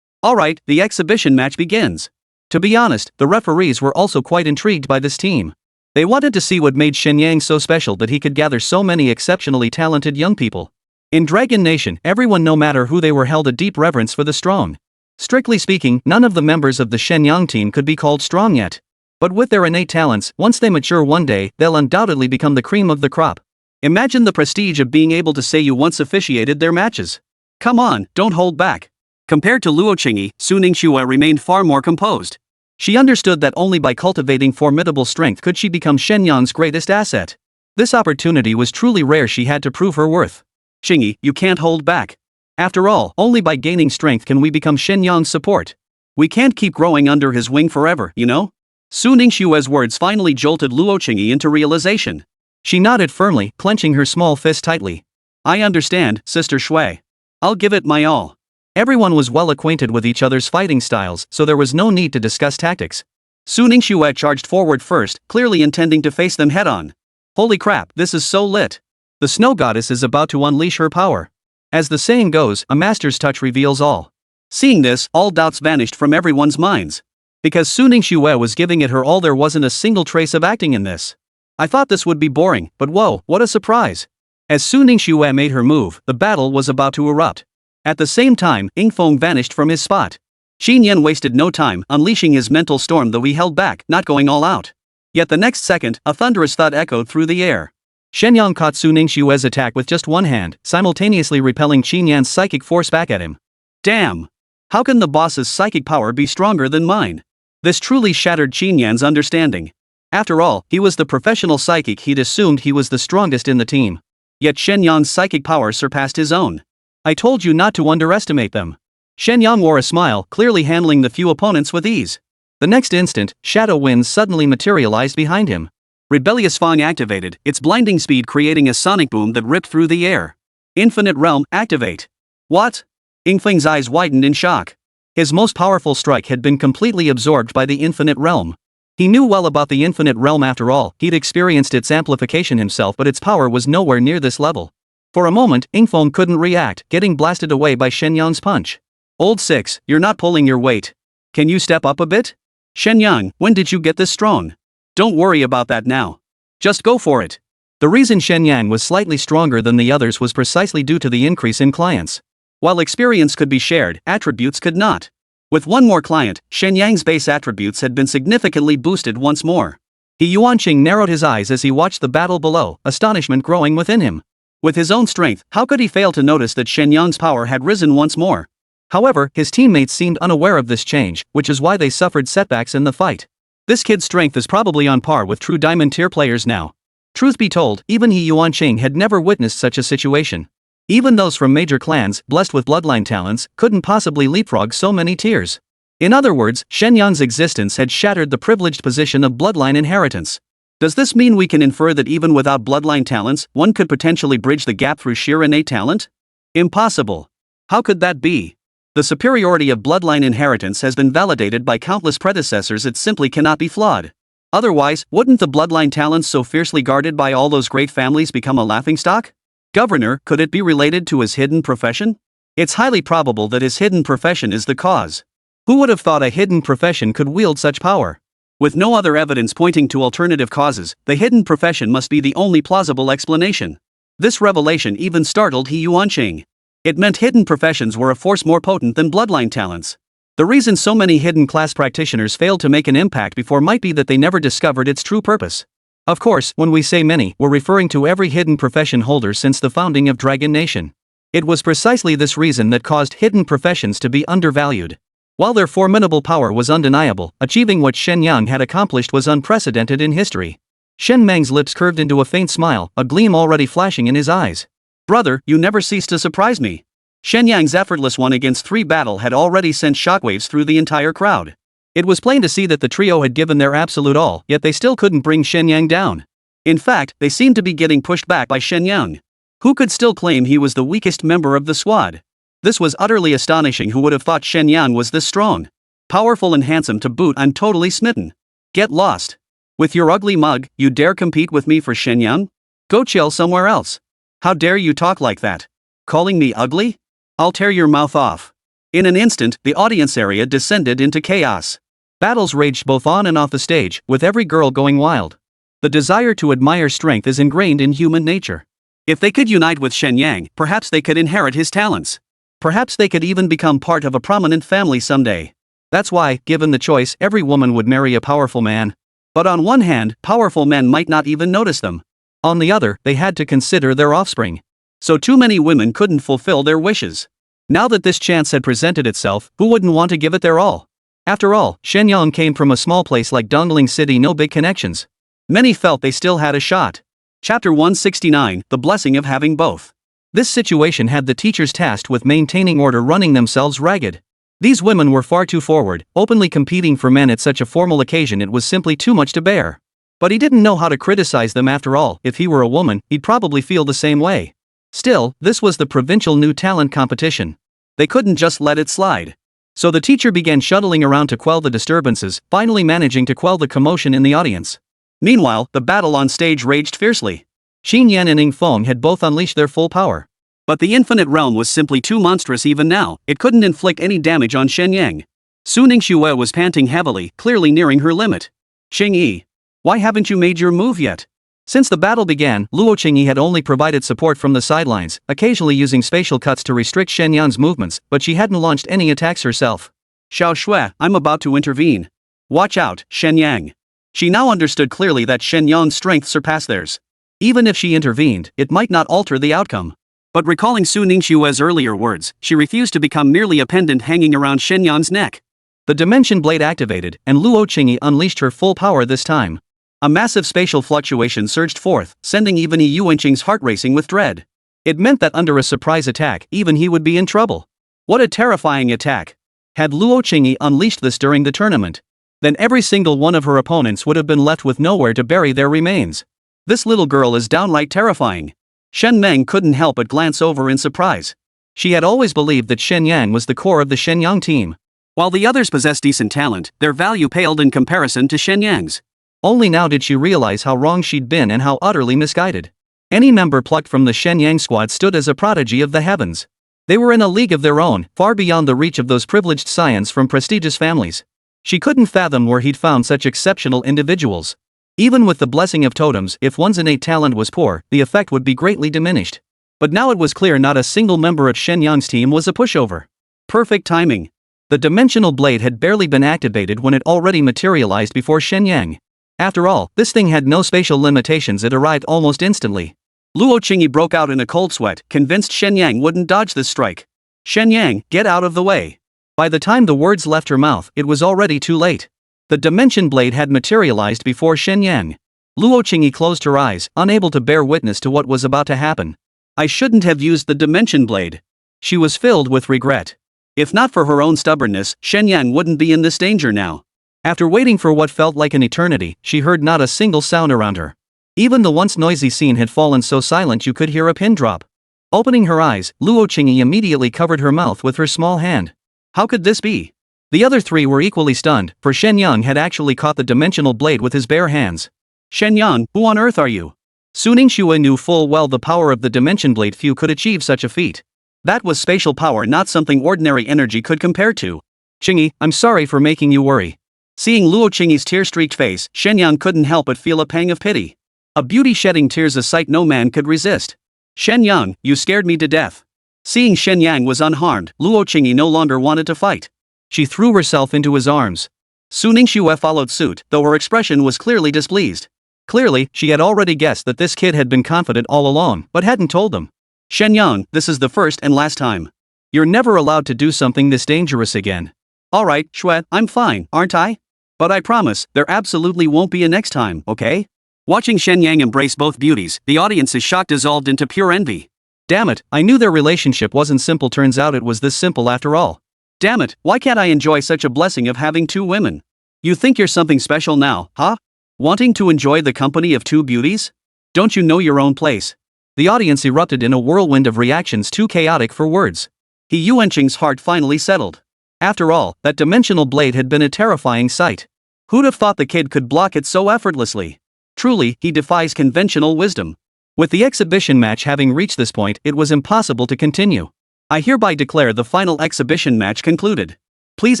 Speaker 2: Alright, the exhibition match begins.
Speaker 1: To be honest, the referees were also quite intrigued by this team. They wanted to see what made Shen Yang so special that he could gather so many exceptionally talented young people. In Dragon Nation, everyone, no matter who they were, held a deep reverence for the strong. Strictly speaking, none of the members of the Shen Yang team could be called strong yet. But with their innate talents, once they mature one day, they'll undoubtedly become the cream of the crop.
Speaker 2: Imagine the prestige of being able to say you once officiated their matches. Come on, don't hold back. Compared to Luo Qingyi, Su Ningxue remained far more composed. She understood that only by cultivating formidable strength could she become Shen Yang's greatest asset. This opportunity was truly rare. She had to prove her worth. "Qingyi, you can't hold back. After all, only by gaining strength can we become Shen Yang's support. We can't keep growing under his wing forever, you know?" Su Ningxue's words finally jolted Luo Qingyi into realization.
Speaker 1: She nodded firmly, clenching her small fist tightly.
Speaker 2: "I understand, Sister Shui. I'll give it my all."
Speaker 1: Everyone was well acquainted with each other's fighting styles, so there was no need to discuss tactics.
Speaker 2: Su Ningxue charged forward first, clearly intending to face them head-on. Holy crap, this is so lit. The snow goddess is about to unleash her power. As the saying goes, a master's touch reveals all. Seeing this, all doubts vanished from everyone's minds. Because Su Ningxue was giving it her all, there wasn't a single trace of acting in this. I thought this would be boring, but whoa, what a surprise. As Su Ningxue made her move, the battle was about to erupt. At the same time, Yingfeng vanished from his spot. Shen Yang wasted no time, unleashing his mental storm, though he held back, not going all out. Yet the next second, a thunderous thud echoed through the air. Shen Yang caught Su Ningxue's attack with just one hand, simultaneously repelling Shen Yang's psychic force back at him. Damn! How can the boss's psychic power be stronger than mine? This truly shattered Shen Yang's understanding. After all, he was the professional psychic, he'd assumed he was the strongest in the team. Yet Shen Yang's psychic power surpassed his own. I told you not to underestimate them. Shen Yang wore a smile, clearly handling the few opponents with ease. The next instant, shadow winds suddenly materialized behind him. Rebellious Fang activated, its blinding speed creating a sonic boom that ripped through the air. Infinite Realm, activate. What? Yingfeng's eyes widened in shock. His most powerful strike had been completely absorbed by the Infinite Realm. He knew well about the Infinite Realm, after all, he'd experienced its amplification himself, but its power was nowhere near this level. For a moment, Yingfeng couldn't react, getting blasted away by Shen Yang's punch. Old Six, you're not pulling your weight. Can you step up a bit? Shen Yang, when did you get this strong? Don't worry about that now. Just go for it. The reason Shen Yang was slightly stronger than the others was precisely due to the increase in clients. While experience could be shared, attributes could not. With one more client, Shen Yang's base attributes had been significantly boosted once more. He Yuanqing narrowed his eyes as he watched the battle below, astonishment growing within him. With his own strength, how could he fail to notice that Shen Yang's power had risen once more? However, his teammates seemed unaware of this change, which is why they suffered setbacks in the fight. This kid's strength is probably on par with true diamond tier players now. Truth be told, even he Yuanqing had never witnessed such a situation. Even those from major clans, blessed with bloodline talents, couldn't possibly leapfrog so many tiers. In other words, Shen Yang's existence had shattered the privileged position of bloodline inheritance. Does this mean we can infer that even without bloodline talents, one could potentially bridge the gap through sheer innate talent? Impossible. How could that be? The superiority of bloodline inheritance has been validated by countless predecessors, it simply cannot be flawed. Otherwise, wouldn't the bloodline talents so fiercely guarded by all those great families become a laughingstock? Governor, could it be related to his hidden profession? It's highly probable that his hidden profession is the cause. Who would have thought a hidden profession could wield such power? With no other evidence pointing to alternative causes, the hidden profession must be the only plausible explanation. This revelation even startled He Yuanqing. It meant hidden professions were a force more potent than bloodline talents. The reason so many hidden class practitioners failed to make an impact before might be that they never discovered its true purpose. Of course, when we say many, we're referring to every hidden profession holder since the founding of Dragon Nation. It was precisely this reason that caused hidden professions to be undervalued. While their formidable power was undeniable, achieving what Shen Yang had accomplished was unprecedented in history. Shen Meng's lips curved into a faint smile, a gleam already flashing in his eyes. Brother, you never cease to surprise me. Shen Yang's effortless 1-against-3 battle had already sent shockwaves through the entire crowd. It was plain to see that the trio had given their absolute all, yet they still couldn't bring Shen Yang down. In fact, they seemed to be getting pushed back by Shen Yang. Who could still claim he was the weakest member of the squad? This was utterly astonishing. Who would have thought Shen Yang was this strong? Powerful and handsome to boot. I'm totally smitten. Get lost. With your ugly mug, you dare compete with me for Shen Yang? Go chill somewhere else. How dare you talk like that? Calling me ugly? I'll tear your mouth off. In an instant, the audience area descended into chaos. Battles raged both on and off the stage, with every girl going wild. The desire to admire strength is ingrained in human nature. If they could unite with Shen Yang, perhaps they could inherit his talents. Perhaps they could even become part of a prominent family someday. That's why, given the choice, every woman would marry a powerful man. But on one hand, powerful men might not even notice them. On the other, they had to consider their offspring. So too many women couldn't fulfill their wishes. Now that this chance had presented itself, who wouldn't want to give it their all? After all, Shen Yang came from a small place like Dongling City, no big connections. Many felt they still had a shot. Chapter 169, The Blessing of Having Both. This situation had the teachers tasked with maintaining order running themselves ragged. These women were far too forward, openly competing for men at such a formal occasion. It was simply too much to bear. But he didn't know how to criticize them. After all, if he were a woman, he'd probably feel the same way. Still, this was the provincial new talent competition. They couldn't just let it slide. So the teacher began shuttling around to quell the disturbances, finally managing to quell the commotion in the audience. Meanwhile, the battle on stage raged fiercely.
Speaker 1: Xin Yan and Ning Feng had both unleashed their full power.
Speaker 2: But the infinite realm was simply too monstrous even now, it couldn't inflict any damage on Shen Yang. Su Ningxue was panting heavily, clearly nearing her limit. Qingyi, why haven't you made your move yet?
Speaker 1: Since the battle began, Luo Qingyi had only provided support from the sidelines, occasionally using spatial cuts to restrict Shen Yang's movements, but she hadn't launched any attacks herself.
Speaker 2: Xiao Shui, I'm about to intervene. Watch out, Shen Yang. She now understood clearly that Shen Yang's strength surpassed theirs. Even if she intervened, it might not alter the outcome. But recalling Su Ningxue's earlier words, she refused to become merely a pendant hanging around Shen Yang's neck.
Speaker 1: The Dimension Blade activated, and Luo Qingyi unleashed her full power this time.
Speaker 2: A massive spatial fluctuation surged forth, sending even Yu Wenqing's heart racing with dread.
Speaker 1: It meant that under a surprise attack, even he would be in trouble.
Speaker 2: What a terrifying attack!
Speaker 1: Had Luo Qingyi unleashed this during the tournament, then every single one of her opponents would have been left with nowhere to bury their remains.
Speaker 2: This little girl is downright terrifying. Shen Meng couldn't help but glance over in surprise.
Speaker 1: She had always believed that Shen Yang was the core of the Shen Yang team.
Speaker 2: While the others possessed decent talent, their value paled in comparison to Shen Yang's.
Speaker 1: Only now did she realize how wrong she'd been and how utterly misguided. Any member plucked from the Shen Yang squad stood as a prodigy of the heavens. They were in a league of their own, far beyond the reach of those privileged scions from prestigious families. She couldn't fathom where he'd found such exceptional individuals. Even with the blessing of totems, if one's innate talent was poor, the effect would be greatly diminished. But now it was clear not a single member of Shen Yang's team was a pushover.
Speaker 2: Perfect timing.
Speaker 1: The Dimensional Blade had barely been activated when it already materialized before Shen Yang. After all, this thing had no spatial limitations, it arrived almost instantly.
Speaker 2: Luo Qingyi broke out in a cold sweat, convinced Shen Yang wouldn't dodge this strike. Shen Yang, get out of the way.
Speaker 1: By the time the words left her mouth, it was already too late. The Dimension Blade had materialized before Shen Yang. Luo Qingyi closed her eyes, unable to bear witness to what was about to happen.
Speaker 2: I shouldn't have used the Dimension Blade.
Speaker 1: She was filled with regret.
Speaker 2: If not for her own stubbornness, Shen Yang wouldn't be in this danger now.
Speaker 1: After waiting for what felt like an eternity, she heard not a single sound around her. Even the once noisy scene had fallen so silent you could hear a pin drop. Opening her eyes, Luo Qingyi immediately covered her mouth with her small hand. How could this be? The other three were equally stunned, for Shen Yang had actually caught the Dimensional Blade with his bare hands.
Speaker 2: Shen Yang, who on earth are you?
Speaker 1: Su Ningxue knew full well the power of the Dimension Blade. Few could achieve such a feat.
Speaker 2: That was spatial power, not something ordinary energy could compare to.
Speaker 1: Qingyi, I'm sorry for making you worry.
Speaker 2: Seeing Luo Qingyi's tear-streaked face, Shen Yang couldn't help but feel a pang of pity. A beauty shedding tears, a sight no man could resist. Shen Yang, you scared me to death. Seeing Shen Yang was unharmed, Luo Qingyi no longer wanted to fight.
Speaker 1: She threw herself into his arms.
Speaker 2: Su Ningxue followed suit, though her expression was clearly displeased.
Speaker 1: Clearly, she had already guessed that this kid had been confident all along, but hadn't told them.
Speaker 2: Shen Yang, this is the first and last time.
Speaker 1: You're never allowed to do something this dangerous again.
Speaker 2: Alright, Shui, I'm fine, aren't I? But I promise, there absolutely won't be a next time, okay? Watching Shen Yang embrace both beauties, the audience's shock dissolved into pure envy.
Speaker 1: Damn it, I knew their relationship wasn't simple, turns out it was this simple after all.
Speaker 2: Damn it, why can't I enjoy such a blessing of having two women? You think you're something special now, huh? Wanting to enjoy the company of two beauties? Don't you know your own place?
Speaker 1: The audience erupted in a whirlwind of reactions too chaotic for words.
Speaker 2: Yu Wenqing's heart finally settled.
Speaker 1: After all, that Dimensional Blade had been a terrifying sight.
Speaker 2: Who'd have thought the kid could block it so effortlessly? Truly, he defies conventional wisdom.
Speaker 1: With the exhibition match having reached this point, it was impossible to continue.
Speaker 2: I hereby declare the final exhibition match concluded. Please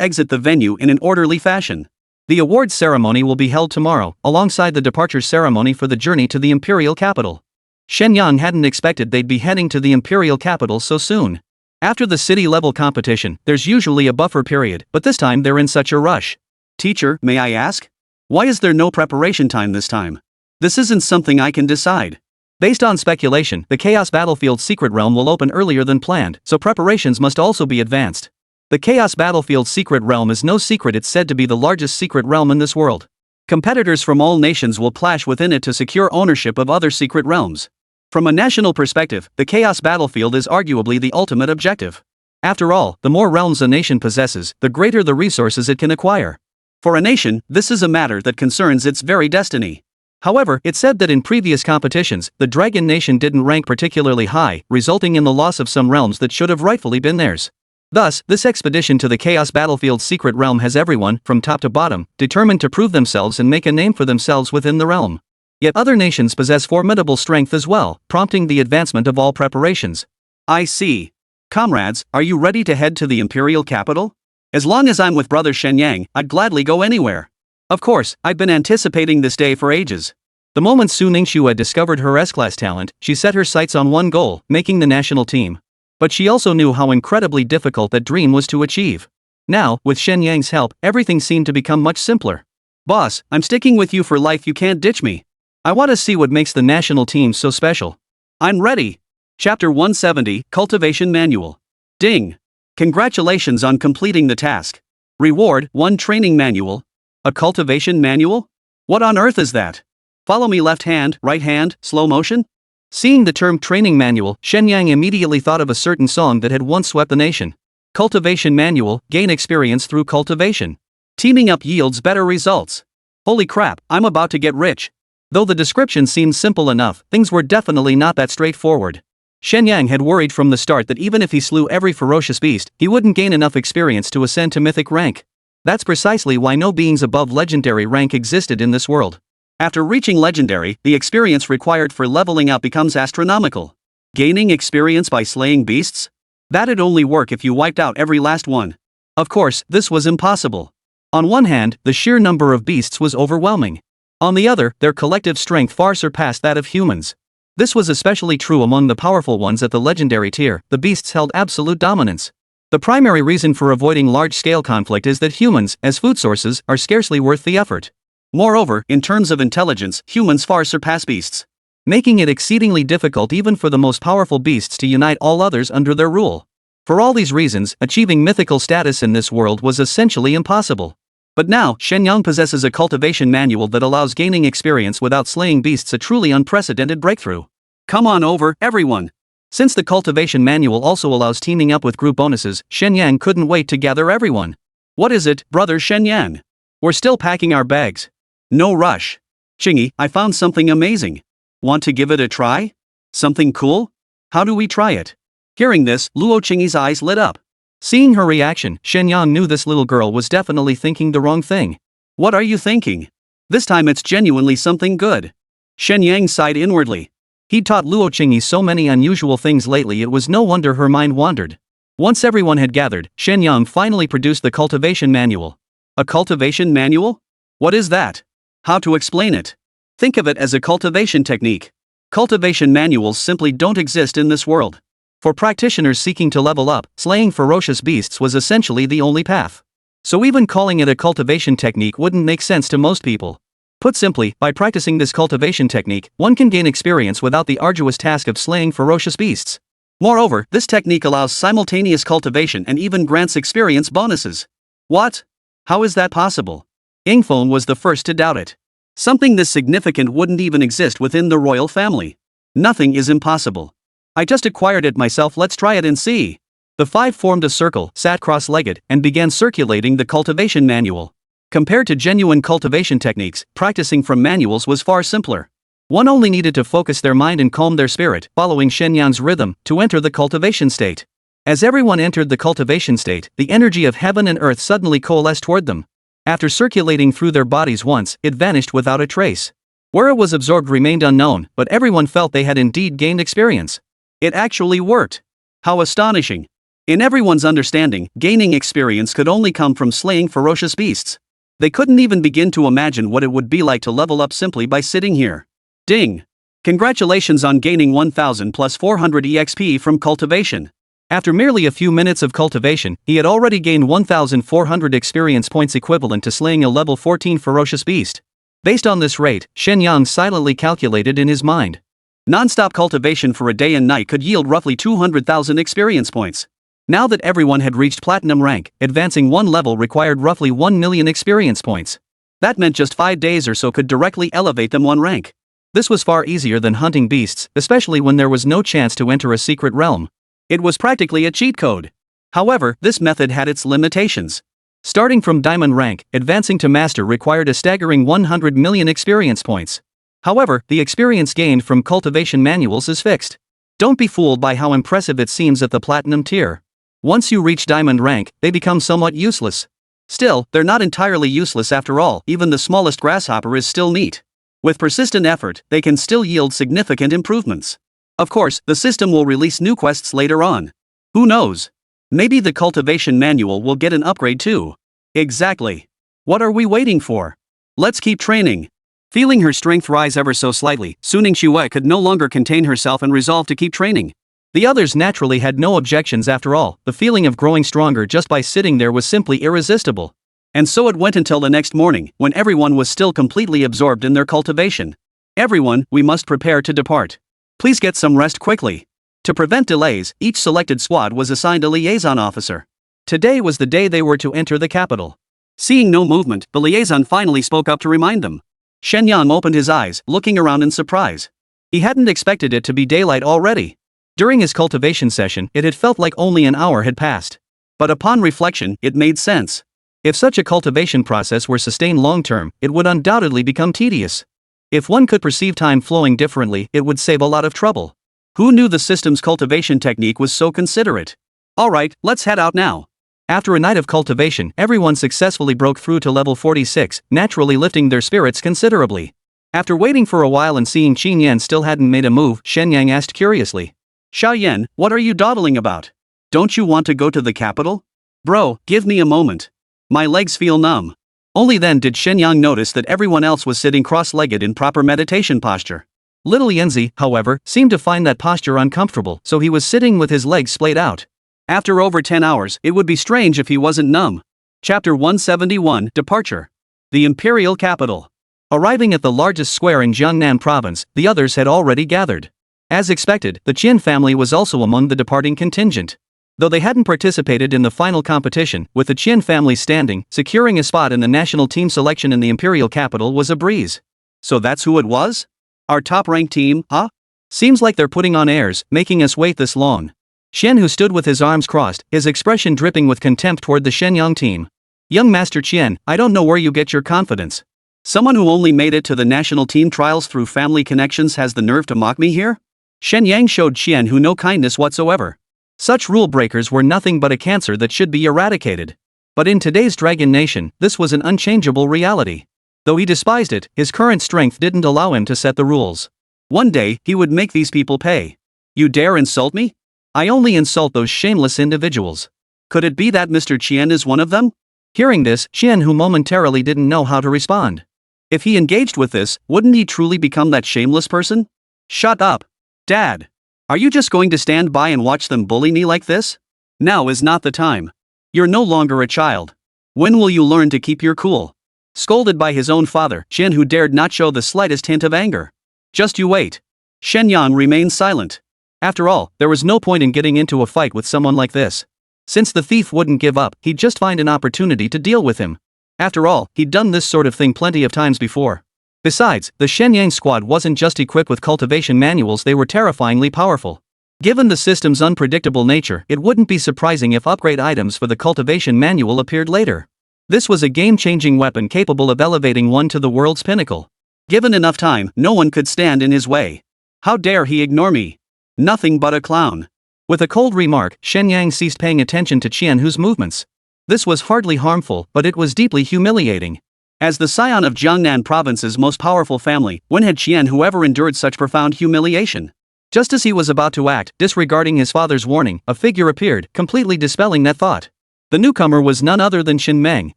Speaker 2: exit the venue in an orderly fashion.
Speaker 1: The awards ceremony will be held tomorrow, alongside the departure ceremony for the journey to the Imperial Capital. Shen Yang hadn't expected they'd be heading to the Imperial Capital so soon. After the city-level competition, there's usually a buffer period, but this time they're in such a rush.
Speaker 2: Teacher, may I ask? Why is there no preparation time this time? This isn't something I can decide.
Speaker 1: Based on speculation, the Chaos Battlefield Secret Realm will open earlier than planned, so preparations must also be advanced. The Chaos Battlefield Secret Realm is no secret, it's said to be the largest secret realm in this world. Competitors from all nations will clash within it to secure ownership of other secret realms. From a national perspective, the Chaos Battlefield is arguably the ultimate objective. After all, the more realms a nation possesses, the greater the resources it can acquire. For a nation, this is a matter that concerns its very destiny. However, it's said that in previous competitions, the Dragon Nation didn't rank particularly high, resulting in the loss of some realms that should have rightfully been theirs. Thus, this expedition to the Chaos Battlefield Secret Realm has everyone, from top to bottom, determined to prove themselves and make a name for themselves within the realm. Yet other nations possess formidable strength as well, prompting the advancement of all preparations.
Speaker 2: I see. Comrades, are you ready to head to the imperial capital? As long as I'm with Brother Shen Yang, I'd gladly go anywhere. Of course, I've been anticipating this day for ages.
Speaker 1: The moment Su Ningxue discovered her S-class talent, she set her sights on one goal, making the national team. But she also knew how incredibly difficult that dream was to achieve. Now, with Shen Yang's help, everything seemed to become much simpler.
Speaker 2: Boss, I'm sticking with you for life, you can't ditch me.
Speaker 1: I want to see what makes the national team so special.
Speaker 2: I'm ready. Chapter 170, Cultivation Manual. Ding. Congratulations on completing the task. Reward, 1 training manual. A cultivation manual? What on earth is that? Follow me, left hand, right hand, slow motion?
Speaker 1: Seeing the term training manual, Shen Yang immediately thought of a certain song that had once swept the nation. Cultivation manual, gain experience through cultivation.
Speaker 2: Teaming up yields better results. Holy crap, I'm about to get rich.
Speaker 1: Though the description seemed simple enough, things were definitely not that straightforward. Shen Yang had worried from the start that even if he slew every ferocious beast, he wouldn't gain enough experience to ascend to mythic rank. That's precisely why no beings above legendary rank existed in this world.
Speaker 2: After reaching legendary, the experience required for leveling up becomes astronomical. Gaining experience by slaying beasts? That'd only work if you wiped out every last one.
Speaker 1: Of course, this was impossible. On one hand, the sheer number of beasts was overwhelming. On the other, their collective strength far surpassed that of humans. This was especially true among the powerful ones at the legendary tier. The beasts held absolute dominance. The primary reason for avoiding large-scale conflict is that humans, as food sources, are scarcely worth the effort.
Speaker 2: Moreover, in terms of intelligence, humans far surpass beasts,
Speaker 1: making it exceedingly difficult even for the most powerful beasts to unite all others under their rule. For all these reasons, achieving mythical status in this world was essentially impossible. But now, Shen Yang possesses a cultivation manual that allows gaining experience without slaying beasts, a truly unprecedented breakthrough.
Speaker 2: Come on over, everyone.
Speaker 1: Since the cultivation manual also allows teaming up with group bonuses, Shen Yang couldn't wait to gather everyone.
Speaker 2: What is it, Brother Shen Yang?
Speaker 1: We're still packing our bags.
Speaker 2: No rush. Chingy, I found something amazing. Want to give it a try? Something cool? How do we try it? Hearing this, Luo Chingy's eyes lit up.
Speaker 1: Seeing her reaction, Shen Yang knew this little girl was definitely thinking the wrong thing.
Speaker 2: What are you thinking? This time it's genuinely something good. Shen Yang sighed inwardly.
Speaker 1: He'd taught Luo Chingy so many unusual things lately, it was no wonder her mind wandered. Once everyone had gathered, Shen Yang finally produced the cultivation manual.
Speaker 2: A cultivation manual? What is that? How to explain it? Think of it as a cultivation technique. Cultivation manuals simply don't exist in this world.
Speaker 1: For practitioners seeking to level up, slaying ferocious beasts was essentially the only path. So even calling it a cultivation technique wouldn't make sense to most people. Put simply, by practicing this cultivation technique, one can gain experience without the arduous task of slaying ferocious beasts.
Speaker 2: Moreover, this technique allows simultaneous cultivation and even grants experience bonuses. What? How is that possible? Yingfeng was the first to doubt it. Something this significant wouldn't even exist within the royal family. Nothing is impossible. I just acquired it myself, let's try it and see.
Speaker 1: The five formed a circle, sat cross-legged, and began circulating the cultivation manual. Compared to genuine cultivation techniques, practicing from manuals was far simpler. One only needed to focus their mind and calm their spirit, following Shen Yang's rhythm, to enter the cultivation state. As everyone entered the cultivation state, the energy of heaven and earth suddenly coalesced toward them. After circulating through their bodies once, it vanished without a trace. Where it was absorbed remained unknown, but everyone felt they had indeed gained experience.
Speaker 2: It actually worked. How astonishing. In everyone's understanding, gaining experience could only come from slaying ferocious beasts. They couldn't even begin to imagine what it would be like to level up simply by sitting here. Ding! Congratulations on gaining 1000 plus 400 EXP from cultivation.
Speaker 1: After merely a few minutes of cultivation, he had already gained 1,400 experience points, equivalent to slaying a level 14 ferocious beast. Based on this rate, Shen Yang silently calculated in his mind.
Speaker 2: Non-stop cultivation for a day and night could yield roughly 200,000 experience points. Now that everyone had reached platinum rank, advancing one level required roughly 1 million experience points. That meant just 5 days or so could directly elevate them one rank.
Speaker 1: This was far easier than hunting beasts, especially when there was no chance to enter a secret realm.
Speaker 2: It was practically a cheat code. However, this method had its limitations.
Speaker 1: Starting from diamond rank, advancing to master required a staggering 100 million experience points. However, the experience gained from cultivation manuals is fixed. Don't be fooled by how impressive it seems at the platinum tier. Once you reach diamond rank, they become somewhat useless. Still, they're not entirely useless after all, even the smallest grasshopper is still neat.
Speaker 2: With persistent effort, they can still yield significant improvements. Of course, the system will release new quests later on. Who knows? Maybe the cultivation manual will get an upgrade too. Exactly. What are we waiting for? Let's keep training. Feeling her strength rise ever so slightly, Su Ningxue could no longer contain herself and resolved to keep training.
Speaker 1: The others naturally had no objections after all, the feeling of growing stronger just by sitting there was simply irresistible.
Speaker 2: And so it went until the next morning, when everyone was still completely absorbed in their cultivation. Everyone, we must prepare to depart. Please get some rest quickly. To prevent delays, each selected squad was assigned a liaison officer. Today was the day they were to enter the capital. Seeing no movement, the liaison finally spoke up to remind them. Shen Yang opened his eyes, looking around in surprise. He hadn't expected it to be daylight already. During his cultivation session, it had felt like only an hour had passed. But upon reflection, it made sense. If such a cultivation process were sustained long-term, it would undoubtedly become tedious. If one could perceive time flowing differently, it would save a lot of trouble. Who knew the system's cultivation technique was so considerate? Alright, let's head out now. After a night of cultivation, everyone successfully broke through to level 46, naturally lifting their spirits considerably. After waiting for a while and seeing Qin Yan still hadn't made a move, Shen Yang asked curiously. Xiaoyan, what are you dawdling about? Don't you want to go to the capital? Bro, give me a moment. My legs feel numb. Only then did Shen Yang notice that everyone else was sitting cross-legged in proper meditation posture. Little Yanzi, however, seemed to find that posture uncomfortable, so he was sitting with his legs splayed out. After over 10 hours, it would be strange if he wasn't numb. Chapter 171, Departure. The Imperial Capital. Arriving at the largest square in Jiangnan province, the others had already gathered. As expected, the Qin family was also among the departing contingent. Though they hadn't participated in the final competition, with the Qin family standing, securing a spot in the national team selection in the imperial capital was a breeze. So that's who it was? Our top-ranked team, huh? Seems like they're putting on airs, making us wait this long. Shen, who stood with his arms crossed, his expression dripping with contempt toward the Shen Yang team. Young Master Qian, I don't know where you get your confidence. Someone who only made it to the national team trials through family connections has the nerve to mock me here? Shen Yang showed Qian who no kindness whatsoever. Such rule breakers were nothing but a cancer that should be eradicated. But in today's Dragon Nation, this was an unchangeable reality. Though he despised it, his current strength didn't allow him to set the rules. One day, he would make these people pay. You dare insult me? I only insult those shameless individuals. Could it be that Mr. Qian is one of them? Hearing this, Qian who momentarily didn't know how to respond. If he engaged with this, wouldn't he truly become that shameless person? Shut up. Dad. Are you just going to stand by and watch them bully me like this? Now is not the time. You're no longer a child. When will you learn to keep your cool? Scolded by his own father, Qian who dared not show the slightest hint of anger. Just you wait. Shen Yang remained silent. After all, there was no point in getting into a fight with someone like this. Since the thief wouldn't give up, he'd just find an opportunity to deal with him. After all, he'd done this sort of thing plenty of times before. Besides, the Shen Yang squad wasn't just equipped with cultivation manuals, they were terrifyingly powerful. Given the system's unpredictable nature, it wouldn't be surprising if upgrade items for the cultivation manual appeared later. This was a game-changing weapon capable of elevating one to the world's pinnacle. Given enough time, no one could stand in his way. How dare he ignore me? Nothing but a clown. With a cold remark, Shen Yang ceased paying attention to Qian Hu's movements. This was hardly harmful, but it was deeply humiliating. As the scion of Jiangnan province's most powerful family, when had Qian Hu ever endured such profound humiliation? Just as he was about to act, disregarding his father's warning, a figure appeared, completely dispelling that thought. The newcomer was none other than Xin Meng,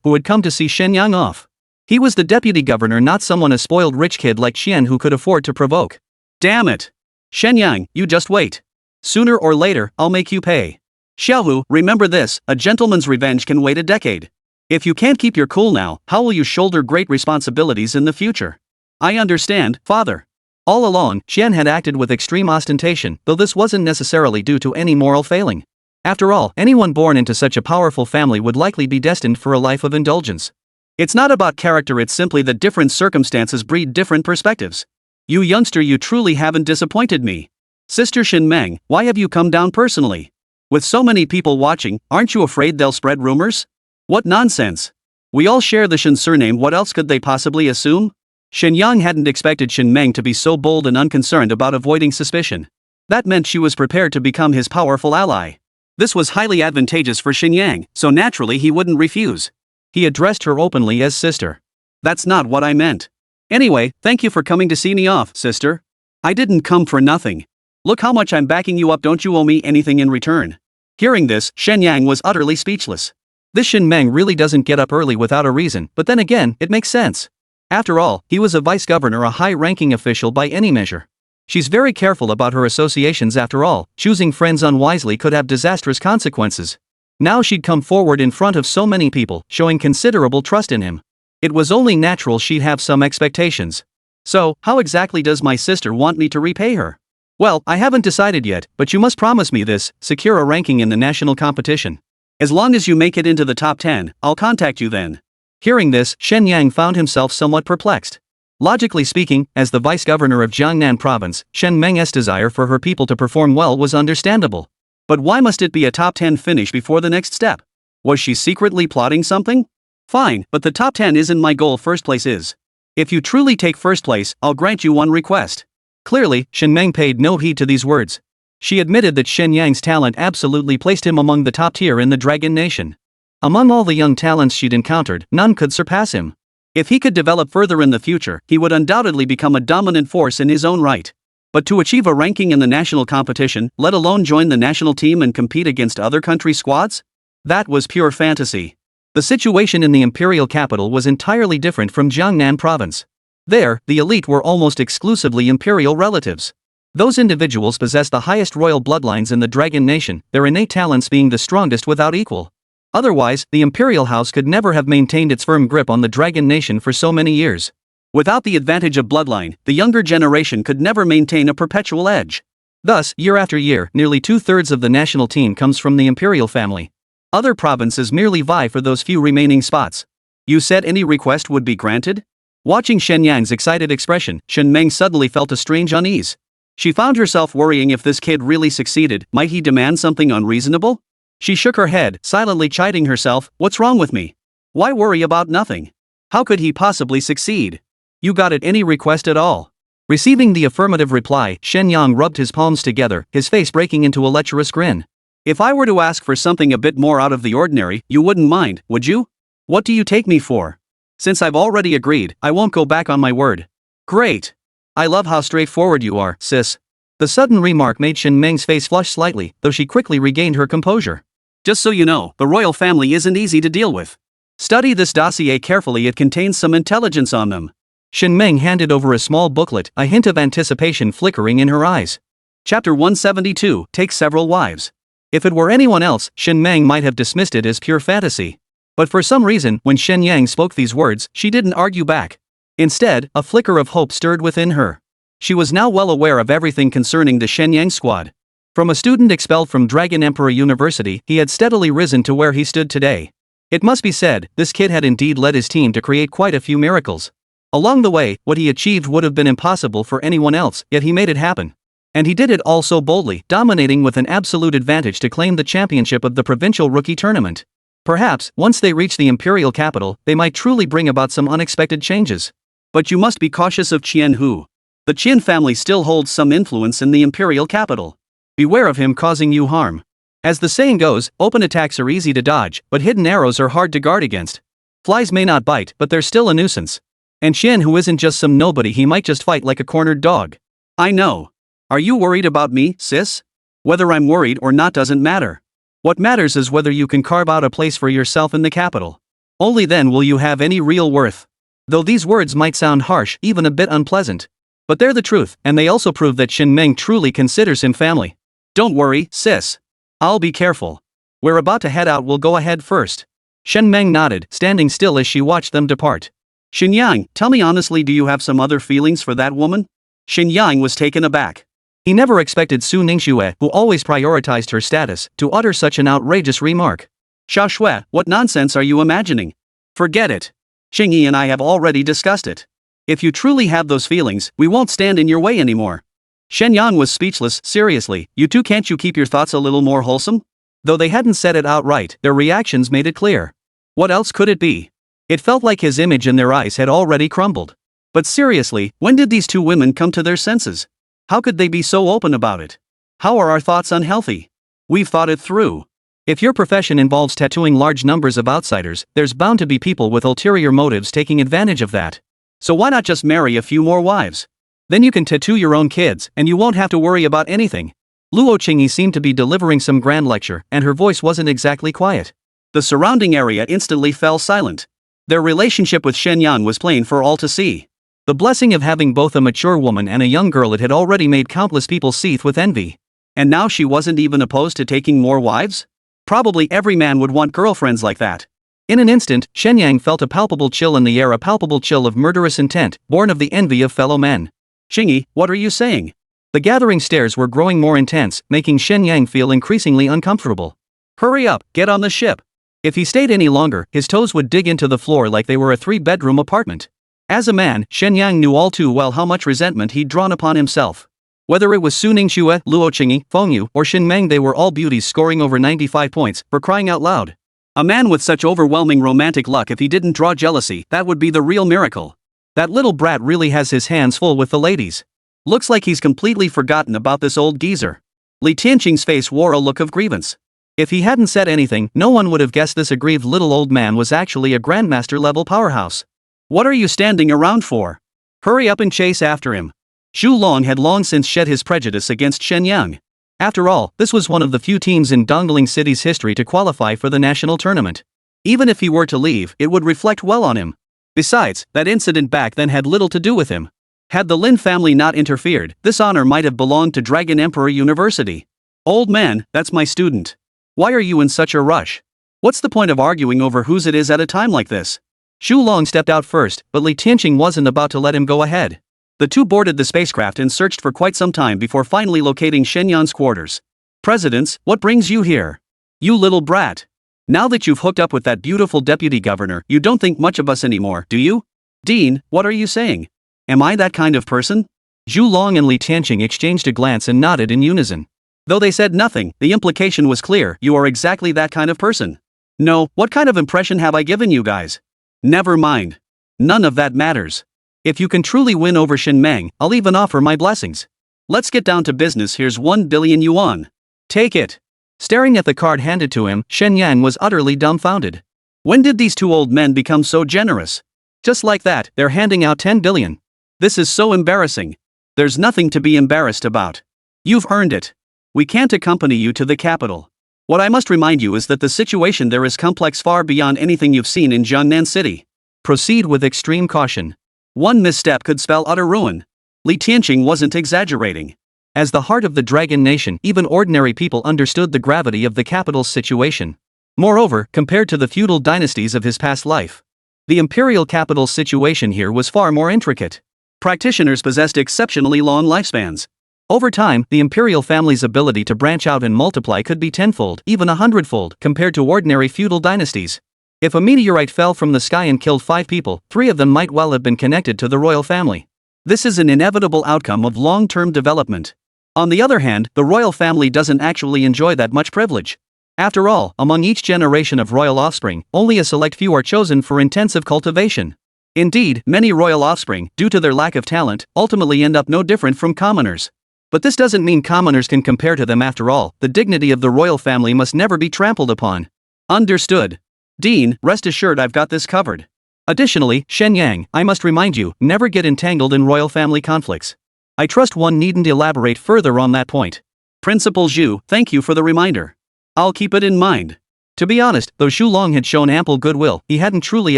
Speaker 2: who had come to see Shen Yang off. He was the deputy governor, not someone a spoiled rich kid like Qian Hu could afford to provoke. Damn it! Shen Yang, you just wait. Sooner or later, I'll make you pay. Xiaohu, remember this, a gentleman's revenge can wait a decade. If you can't keep your cool now, how will you shoulder great responsibilities in the future? I understand, father. All along, Qian had acted with extreme ostentation, though this wasn't necessarily due to any moral failing. After all, anyone born into such a powerful family would likely be destined for a life of indulgence. It's not about character, it's simply that different circumstances breed different perspectives. You youngster, you truly haven't disappointed me. Sister Xin Meng, why have you come down personally? With so many people watching, aren't you afraid they'll spread rumors? What nonsense. We all share the Shen surname, what else could they possibly assume? Shen Yang hadn't expected Xin Meng to be so bold and unconcerned about avoiding suspicion. That meant she was prepared to become his powerful ally. This was highly advantageous for Xin Yang, so naturally he wouldn't refuse. He addressed her openly as sister. That's not what I meant. Anyway, thank you for coming to see me off, sister. I didn't come for nothing. Look how much I'm backing you up, don't you owe me anything in return? Hearing this, Shen Yang was utterly speechless.
Speaker 1: This Shen Meng really doesn't get up early without a reason, but then again, it makes sense. After all, he was a vice governor, a high-ranking official by any measure. She's very careful about her associations after all, choosing friends unwisely could have disastrous consequences. Now she'd come forward in front of so many people, showing considerable trust in him. It was only natural she'd have some expectations. So, how exactly does my sister want me to repay her? Well, I haven't decided yet, but you must promise me this: secure a ranking in the national competition.
Speaker 2: As long as you make it into the top 10, I'll contact you then.
Speaker 1: Hearing this, Shen Yang found himself somewhat perplexed. Logically speaking, as the vice-governor of Jiangnan province, Shen Meng's desire for her people to perform well was understandable. But why must it be a top 10 finish before the next step? Was she secretly plotting something? Fine, but the top 10 isn't my goal, first place is. If you truly take first place, I'll grant you one request. Clearly, Shen Meng paid no heed to these words. She admitted that Shen Yang's talent absolutely placed him among the top tier in the Dragon Nation. Among all the young talents she'd encountered, none could surpass him. If he could develop further in the future, he would undoubtedly become a dominant force in his own right. But to achieve a ranking in the national competition, let alone join the national team and compete against other country squads? That was pure fantasy. The situation in the imperial capital was entirely different from Jiangnan province. There, the elite were almost exclusively imperial relatives. Those individuals possessed the highest royal bloodlines in the Dragon Nation, their innate talents being the strongest without equal. Otherwise, the imperial house could never have maintained its firm grip on the Dragon Nation for so many years. Without the advantage of bloodline, the younger generation could never maintain a perpetual edge. Thus, year after year, nearly 2/3 of the national team comes from the imperial family. Other provinces merely vie for those few remaining spots. You said any request would be granted? Watching Shen Yang's excited expression, Shen Meng suddenly felt a strange unease. She found herself worrying if this kid really succeeded, might he demand something unreasonable? She shook her head, silently chiding herself, what's wrong with me? Why worry about nothing? How could he possibly succeed? You got it, any request at all? Receiving the affirmative reply, Shen Yang rubbed his palms together, his face breaking into a lecherous grin. If I were to ask for something a bit more out of the ordinary, you wouldn't mind, would you? What do you take me for? Since I've already agreed, I won't go back on my word. Great. I love how straightforward you are, sis. The sudden remark made Shen Meng's face flush slightly, though she quickly regained her composure. Just so you know, the royal family isn't easy to deal with. Study this dossier carefully, it contains some intelligence on them. Shen Meng handed over a small booklet, a hint of anticipation flickering in her eyes. Chapter 172, Take Several Wives. If it were anyone else, Shen Meng might have dismissed it as pure fantasy. But for some reason, when Shen Yang spoke these words, she didn't argue back. Instead, a flicker of hope stirred within her. She was now well aware of everything concerning the Shen Yang squad. From a student expelled from Dragon Emperor University, he had steadily risen to where he stood today. It must be said, this kid had indeed led his team to create quite a few miracles. Along the way, what he achieved would have been impossible for anyone else, yet he made it happen. And he did it all so boldly, dominating with an absolute advantage to claim the championship of the provincial rookie tournament. Perhaps, once they reach the imperial capital, they might truly bring about some unexpected changes. But you must be cautious of Qianhu. The Qin family still holds some influence in the imperial capital. Beware of him causing you harm. As the saying goes, open attacks are easy to dodge, but hidden arrows are hard to guard against. Flies may not bite, but they're still a nuisance. And Qianhu isn't just some nobody, he might just fight like a cornered dog. I know. Are you worried about me, sis? Whether I'm worried or not doesn't matter. What matters is whether you can carve out a place for yourself in the capital. Only then will you have any real worth. Though these words might sound harsh, even a bit unpleasant. But they're the truth, and they also prove that Shen Meng truly considers him family. Don't worry, sis. I'll be careful. We're about to head out, we'll go ahead first. Shen Meng nodded, standing still as she watched them depart. Shen Yang, tell me honestly, do you have some other feelings for that woman? Shen Yang was taken aback. He never expected Su Ningxue, who always prioritized her status, to utter such an outrageous remark. Xiao Shui, what nonsense are you imagining? Forget it. Xingyi and I have already discussed it. If you truly have those feelings, we won't stand in your way anymore. Shen Yang was speechless. Seriously, you two, can't you keep your thoughts a little more wholesome? Though they hadn't said it outright, their reactions made it clear. What else could it be? It felt like his image in their eyes had already crumbled. But seriously, when did these two women come to their senses? How could they be so open about it? How are our thoughts unhealthy? We've thought it through. If your profession involves tattooing large numbers of outsiders, there's bound to be people with ulterior motives taking advantage of that.
Speaker 2: So why not just marry a few more wives? Then you can tattoo your own kids, and you won't have to worry about anything. Luo Qingyi seemed to be delivering some grand lecture, and her voice wasn't exactly quiet. The surrounding area instantly fell silent. Their relationship with Shen Yang was plain for all to see. The blessing of having both a mature woman and a young girl, it had already made countless people seethe with envy. And now she wasn't even opposed to taking more wives? Probably every man would want girlfriends like that. In an instant, Shen Yang felt a palpable chill in the air, a palpable chill of murderous intent, born of the envy of fellow men. Qingyi, what are you saying? The gathering stares were growing more intense, making Shen Yang feel increasingly uncomfortable. Hurry up, get on the ship. If he stayed any longer, his toes would dig into the floor like they were a 3-bedroom apartment. As a man, Shen Yang knew all too well how much resentment he'd drawn upon himself. Whether it was Su Ningxue, Luo Qingyi, Fengyu, or Xin Meng, they were all beauties scoring over 95 points, for crying out loud. A man with such overwhelming romantic luck, if he didn't draw jealousy, that would be the real miracle. That little brat really has his hands full with the ladies. Looks like he's completely forgotten about this old geezer. Li Tianqing's face wore a look of grievance. If he hadn't said anything, no one would have guessed this aggrieved little old man was actually a grandmaster-level powerhouse. What are you standing around for? Hurry up and chase after him. Xu Long had long since shed his prejudice against Shen Yang. After all, this was one of the few teams in Dongling City's history to qualify for the national tournament. Even if he were to leave, it would reflect well on him. Besides, that incident back then had little to do with him. Had the Lin family not interfered, this honor might have belonged to Dragon Emperor University. Old man, that's my student. Why are you in such a rush? What's the point of arguing over whose it is at a time like this? Xu Long stepped out first, but Li Tianqing wasn't about to let him go ahead. The two boarded the spacecraft and searched for quite some time before finally locating Shen Yang's quarters. Presidents, what brings you here? You little brat. Now that you've hooked up with that beautiful deputy governor, you don't think much of us anymore, do you? Dean, what are you saying? Am I that kind of person? Xu Long and Li Tianqing exchanged a glance and nodded in unison. Though they said nothing, the implication was clear: you are exactly that kind of person. No, what kind of impression have I given you guys? Never mind. None of that matters. If you can truly win over Shen Meng, I'll even offer my blessings. Let's get down to business. Here's 1 billion yuan. Take it. Staring at the card handed to him, Shen Yang was utterly dumbfounded. When did these two old men become so generous? Just like that, they're handing out 10 billion. This is so embarrassing. There's nothing to be embarrassed about. You've earned it. We can't accompany you to the capital. What I must remind you is that the situation there is complex, far beyond anything you've seen in Jiangnan City. Proceed with extreme caution. One misstep could spell utter ruin. Li Tianqing wasn't exaggerating. As the heart of the Dragon Nation, even ordinary people understood the gravity of the capital's situation. Moreover, compared to the feudal dynasties of his past life, the imperial capital's situation here was far more intricate. Practitioners possessed exceptionally long lifespans. Over time, the imperial family's ability to branch out and multiply could be tenfold, even 100-fold, compared to ordinary feudal dynasties. If a meteorite fell from the sky and killed 5 people, 3 of them might well have been connected to the royal family. This is an inevitable outcome of long-term development. On the other hand, the royal family doesn't actually enjoy that much privilege. After all, among each generation of royal offspring, only a select few are chosen for intensive cultivation. Indeed, many royal offspring, due to their lack of talent, ultimately end up no different from commoners. But this doesn't mean commoners can compare to them. After all, the dignity of the royal family must never be trampled upon. Understood. Dean, rest assured I've got this covered. Additionally, Shen Yang, I must remind you, never get entangled in royal family conflicts. I trust one needn't elaborate further on that point. Principal Zhu, thank you for the reminder. I'll keep it in mind. To be honest, though Xu Long had shown ample goodwill, he hadn't truly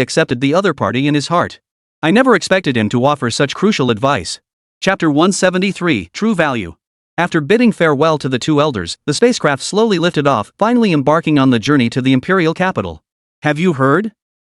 Speaker 2: accepted the other party in his heart. I never expected him to offer such crucial advice. Chapter 173, True Value. After bidding farewell to the two elders, the spacecraft slowly lifted off, finally embarking on the journey to the imperial capital. Have you heard?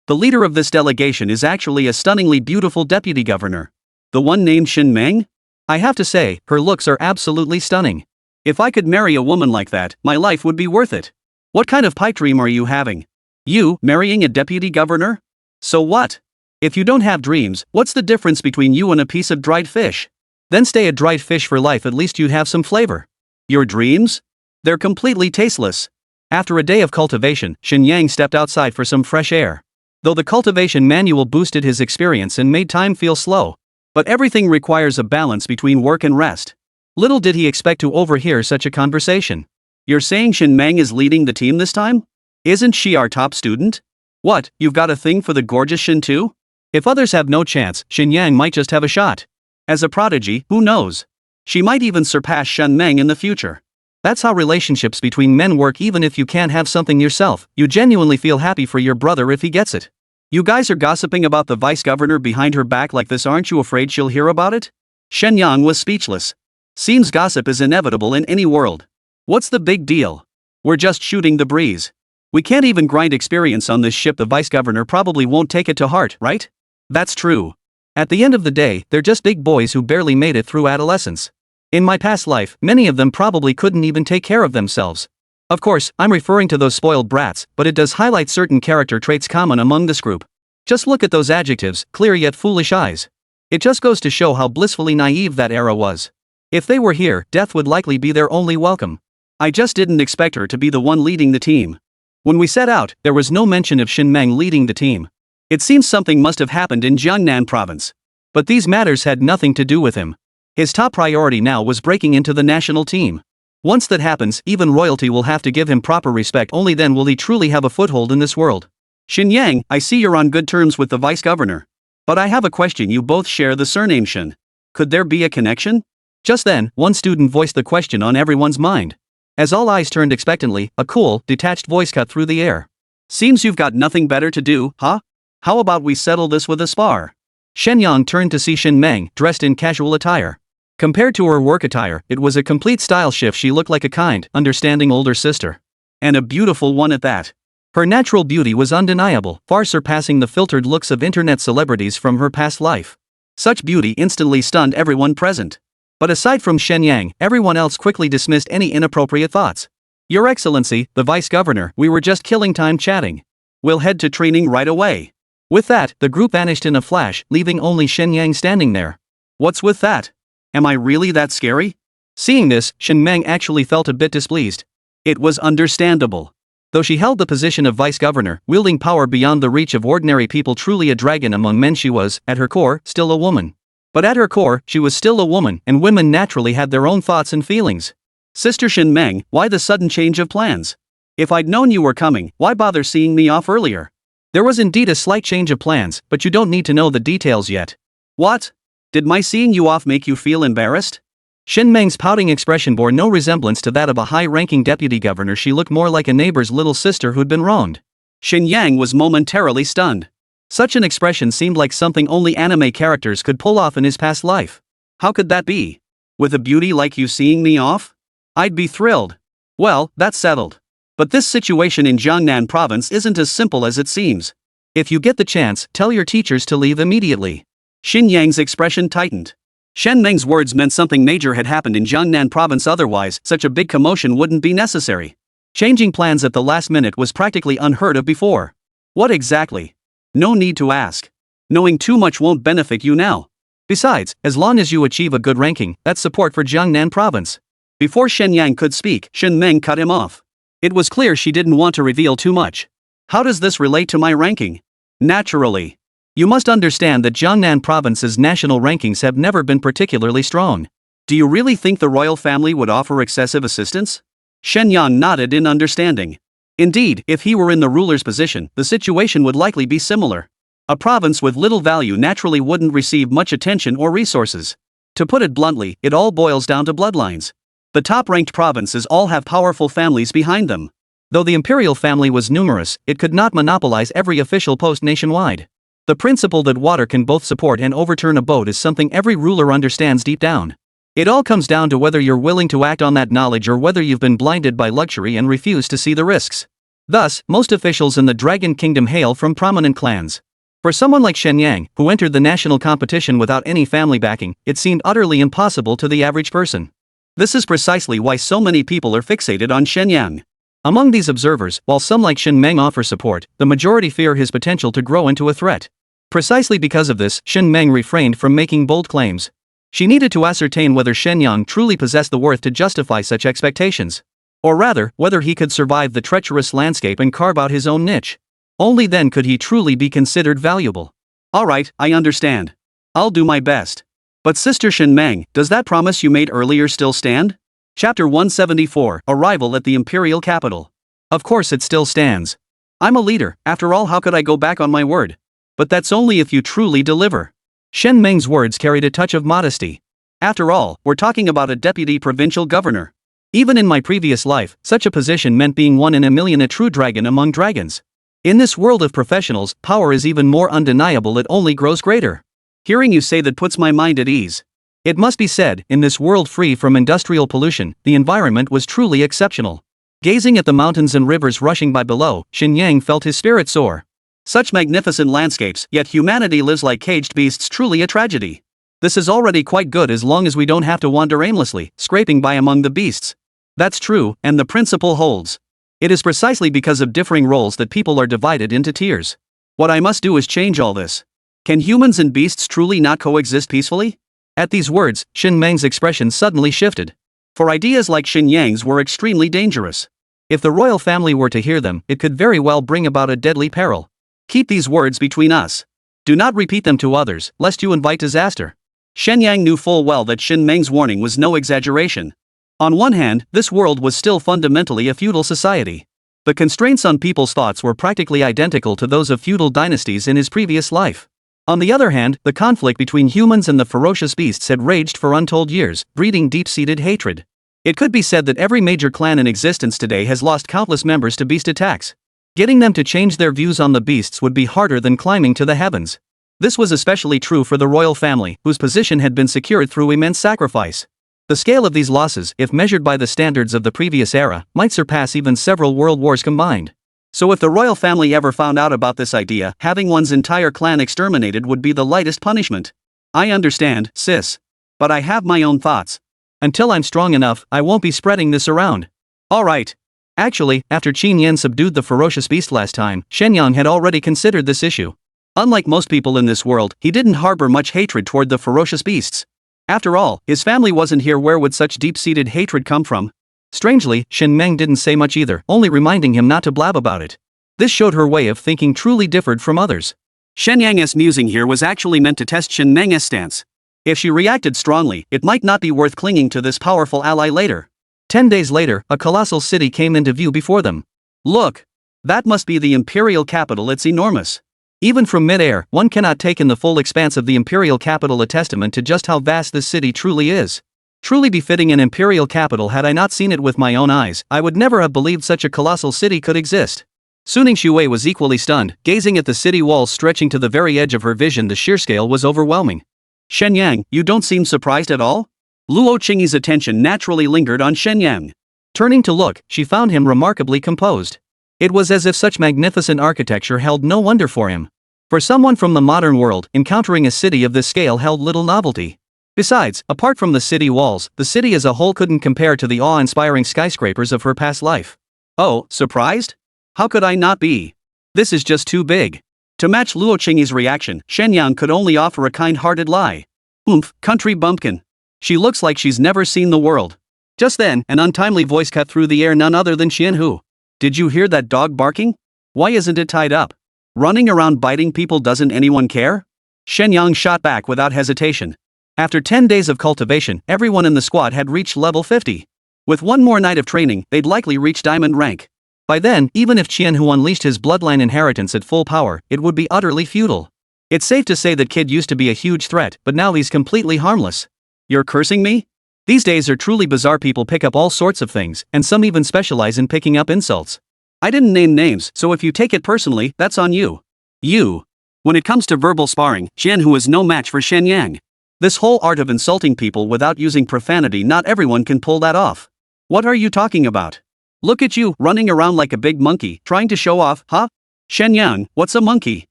Speaker 2: The leader of this delegation is actually a stunningly beautiful deputy governor. The one named Xin Meng? I have to say, her looks are absolutely stunning. If I could marry a woman like that, my life would be worth it. What kind of pipe dream are you having? You, marrying a deputy governor? So what? If you don't have dreams, what's the difference between you and a piece of dried fish? Then stay a dried fish for life, at least you'd have some flavor. Your dreams? They're completely tasteless. After a day of cultivation, Shen Yang stepped outside for some fresh air. Though the cultivation manual boosted his experience and made time feel slow, but everything requires a balance between work and rest. Little did he expect to overhear such a conversation. You're saying Shen Meng is leading the team this time? Isn't she our top student? What, you've got a thing for the gorgeous Shen too? If others have no chance, Shen Yang might just have a shot. As a prodigy, who knows? She might even surpass Shen Meng in the future. That's how relationships between men work. Even if you can't have something yourself, you genuinely feel happy for your brother if he gets it. You guys are gossiping about the vice governor behind her back like this. Aren't you afraid she'll hear about it? Shen Yang was speechless. Seems gossip is inevitable in any world. What's the big deal? We're just shooting the breeze. We can't even grind experience on this ship. The vice governor probably won't take it to heart, right? That's true. At the end of the day, they're just big boys who barely made it through adolescence. In my past life, many of them probably couldn't even take care of themselves. Of course, I'm referring to those spoiled brats, but it does highlight certain character traits common among this group. Just look at those adjectives, clear yet foolish eyes. It just goes to show how blissfully naive that era was. If they were here, death would likely be their only welcome. I just didn't expect her to be the one leading the team. When we set out, there was no mention of Shen Meng leading the team. It seems something must have happened in Jiangnan province. But these matters had nothing to do with him. His top priority now was breaking into the national team. Once that happens, even royalty will have to give him proper respect. Only then will he truly have a foothold in this world. Shen Yang, I see you're on good terms with the vice governor. But I have a question. You both share the surname Shen. Could there be a connection? Just then, one student voiced the question on everyone's mind. As all eyes turned expectantly, a cool, detached voice cut through the air. Seems you've got nothing better to do, huh? How about we settle this with a spar? Shen Yang turned to see Shen Meng, dressed in casual attire. Compared to her work attire, it was a complete style shift. She looked like a kind, understanding older sister. And a beautiful one at that. Her natural beauty was undeniable, far surpassing the filtered looks of internet celebrities from her past life. Such beauty instantly stunned everyone present. But aside from Shen Yang, everyone else quickly dismissed any inappropriate thoughts. Your Excellency, the Vice Governor, we were just killing time chatting. We'll head to training right away. With that, the group vanished in a flash, leaving only Shen Yang standing there. What's with that? Am I really that scary? Seeing this, Shen Meng actually felt a bit displeased. It was understandable. Though she held the position of Vice Governor, wielding power beyond the reach of ordinary people, truly a dragon among men, she was, at her core, still a woman. But at her core, she was still a woman, and women naturally had their own thoughts and feelings. Sister Shen Meng, why the sudden change of plans? If I'd known you were coming, why bother seeing me off earlier? There was indeed a slight change of plans, but you don't need to know the details yet. What? Did my seeing you off make you feel embarrassed? Shen Meng's pouting expression bore no resemblance to that of a high-ranking deputy governor. She looked more like a neighbor's little sister who'd been wronged. Shen Yang was momentarily stunned. Such an expression seemed like something only anime characters could pull off in his past life. How could that be? With a beauty like you seeing me off? I'd be thrilled. Well, that's settled. But this situation in Jiangnan province isn't as simple as it seems. If you get the chance, tell your teachers to leave immediately. Shen Yang's expression tightened. Shen Meng's words meant something major had happened in Jiangnan province, otherwise such a big commotion wouldn't be necessary. Changing plans at the last minute was practically unheard of before. What exactly? No need to ask. Knowing too much won't benefit you now. Besides, as long as you achieve a good ranking, that's support for Jiangnan province. Before Shen Yang could speak, Shen Meng cut him off. It was clear she didn't want to reveal too much. How does this relate to my ranking? Naturally. You must understand that Jiangnan province's national rankings have never been particularly strong. Do you really think the royal family would offer excessive assistance? Shen Yang nodded in understanding. Indeed, if he were in the ruler's position, the situation would likely be similar. A province with little value naturally wouldn't receive much attention or resources. To put it bluntly, it all boils down to bloodlines. The top-ranked provinces all have powerful families behind them. Though the imperial family was numerous, it could not monopolize every official post nationwide. The principle that water can both support and overturn a boat is something every ruler understands deep down. It all comes down to whether you're willing to act on that knowledge or whether you've been blinded by luxury and refuse to see the risks. Thus, most officials in the Dragon Kingdom hail from prominent clans. For someone like Shen Yang, who entered the national competition without any family backing, it seemed utterly impossible to the average person. This is precisely why so many people are fixated on Shen Yang. Among these observers, while some like Shen Meng offer support, the majority fear his potential to grow into a threat. Precisely because of this, Shen Meng refrained from making bold claims. She needed to ascertain whether Shen Yang truly possessed the worth to justify such expectations. Or rather, whether he could survive the treacherous landscape and carve out his own niche. Only then could he truly be considered valuable. Alright, I understand. I'll do my best. But Sister Shen Meng, does that promise you made earlier still stand? Chapter 174, Arrival at the Imperial Capital. Of course it still stands. I'm a leader, after all. How could I go back on my word? But that's only if you truly deliver.
Speaker 1: Shen Meng's words carried a touch of modesty.
Speaker 2: After all, we're talking about a deputy provincial governor.
Speaker 1: Even in my previous life, such a position meant being one in a million, a true dragon among dragons. In this world of professionals, power is even more undeniable, it only grows greater.
Speaker 2: Hearing you say that puts my mind at ease.
Speaker 1: It must be said, in this world free from industrial pollution, the environment was truly exceptional. Gazing at the mountains and rivers rushing by below, Shen Yang felt his spirit soar.
Speaker 2: Such magnificent landscapes, yet humanity lives like caged beasts, truly a tragedy. This is already quite good as long as we don't have to wander aimlessly, scraping by among the beasts.
Speaker 1: That's true, and the principle holds. It is precisely because of differing roles that people are divided into tiers.
Speaker 2: What I must do is change all this. Can humans and beasts truly not coexist peacefully?
Speaker 1: At these words, Shen Meng's expression suddenly shifted.
Speaker 2: For ideas like Shen Yang's were extremely dangerous.
Speaker 1: If the royal family were to hear them, it could very well bring about a deadly peril.
Speaker 2: Keep these words between us.
Speaker 1: Do not repeat them to others, lest you invite disaster.
Speaker 2: Shen Yang knew full well that Shen Meng's warning was no exaggeration. On one hand, this world was still fundamentally a feudal society. The constraints on people's thoughts were practically identical to those of feudal dynasties in his previous life. On the other hand, the conflict between humans and the ferocious beasts had raged for untold years, breeding deep-seated hatred. It could be said that every major clan in existence today has lost countless members to beast attacks. Getting them to change their views on the beasts would be harder than climbing to the heavens. This was especially true for the royal family, whose position had been secured through immense sacrifice. The scale of these losses, if measured by the standards of the previous era, might surpass even several world wars combined. So if the royal family ever found out about this idea, having one's entire clan exterminated would be the lightest punishment. I understand, sis. But I have my own thoughts.
Speaker 1: Until I'm strong enough, I won't be spreading this around.
Speaker 2: Alright.
Speaker 1: Actually, after Qin Yan subdued the ferocious beast last time, Shen Yang had already considered this issue.
Speaker 2: Unlike most people in this world, he didn't harbor much hatred toward the ferocious beasts. After all, his family wasn't here. Where would such deep-seated hatred come from?
Speaker 1: Strangely, Shen Meng didn't say much either, only reminding him not to blab about it. This showed her way of thinking truly differed from others.
Speaker 2: Shen Yang's musing here was actually meant to test Shen Meng's stance. If she reacted strongly, it might not be worth clinging to this powerful ally later.
Speaker 1: 10 days later, a colossal city came into view before them.
Speaker 2: Look! That must be the imperial capital. It's enormous.
Speaker 1: Even from mid-air, one cannot take in the full expanse of the imperial capital, a testament to just how vast this city truly is. Truly befitting an imperial capital. Had I not seen it with my own eyes, I would never have believed such a colossal city could exist. Su Ningxue was equally stunned, gazing at the city walls stretching to the very edge of her vision. The sheer scale was overwhelming.
Speaker 2: Shen Yang, you don't seem surprised at all? Luo Qingyi's attention naturally lingered on Shen Yang.
Speaker 1: Turning to look, she found him remarkably composed. It was as if such magnificent architecture held no wonder for him. For someone from the modern world, encountering a city of this scale held little novelty. Besides, apart from the city walls, the city as a whole couldn't compare to the awe-inspiring skyscrapers of her past life.
Speaker 2: Oh, surprised? How could I not be? This is just too big. To match Luo Qingyi's reaction, Shen Yang could only offer a kind-hearted lie. Oomph, country bumpkin. She looks like she's never seen the world. Just then, an untimely voice cut through the air, none other than Xianhu. Did you hear that dog barking? Why isn't it tied up? Running around biting people, doesn't anyone care? Shen Yang shot back without hesitation.
Speaker 1: After 10 days of cultivation, everyone in the squad had reached level 50.
Speaker 2: With one more night of training, they'd likely reach diamond rank.
Speaker 1: By then, even if Qianhu unleashed his bloodline inheritance at full power, it would be utterly futile. It's safe to say that kid used to be a huge threat, but now he's completely harmless.
Speaker 2: You're cursing me?
Speaker 1: These days are truly bizarre. People pick up all sorts of things, and some even specialize in picking up insults.
Speaker 2: I didn't name names, so if you take it personally, that's on you. You. When it comes to verbal sparring, Qianhu is no match for Shen Yang. This whole art of insulting people without using profanity, not everyone can pull that off. What are you talking about? Look at you, running around like a big monkey, trying to show off, huh? Shen Yang, what's a monkey?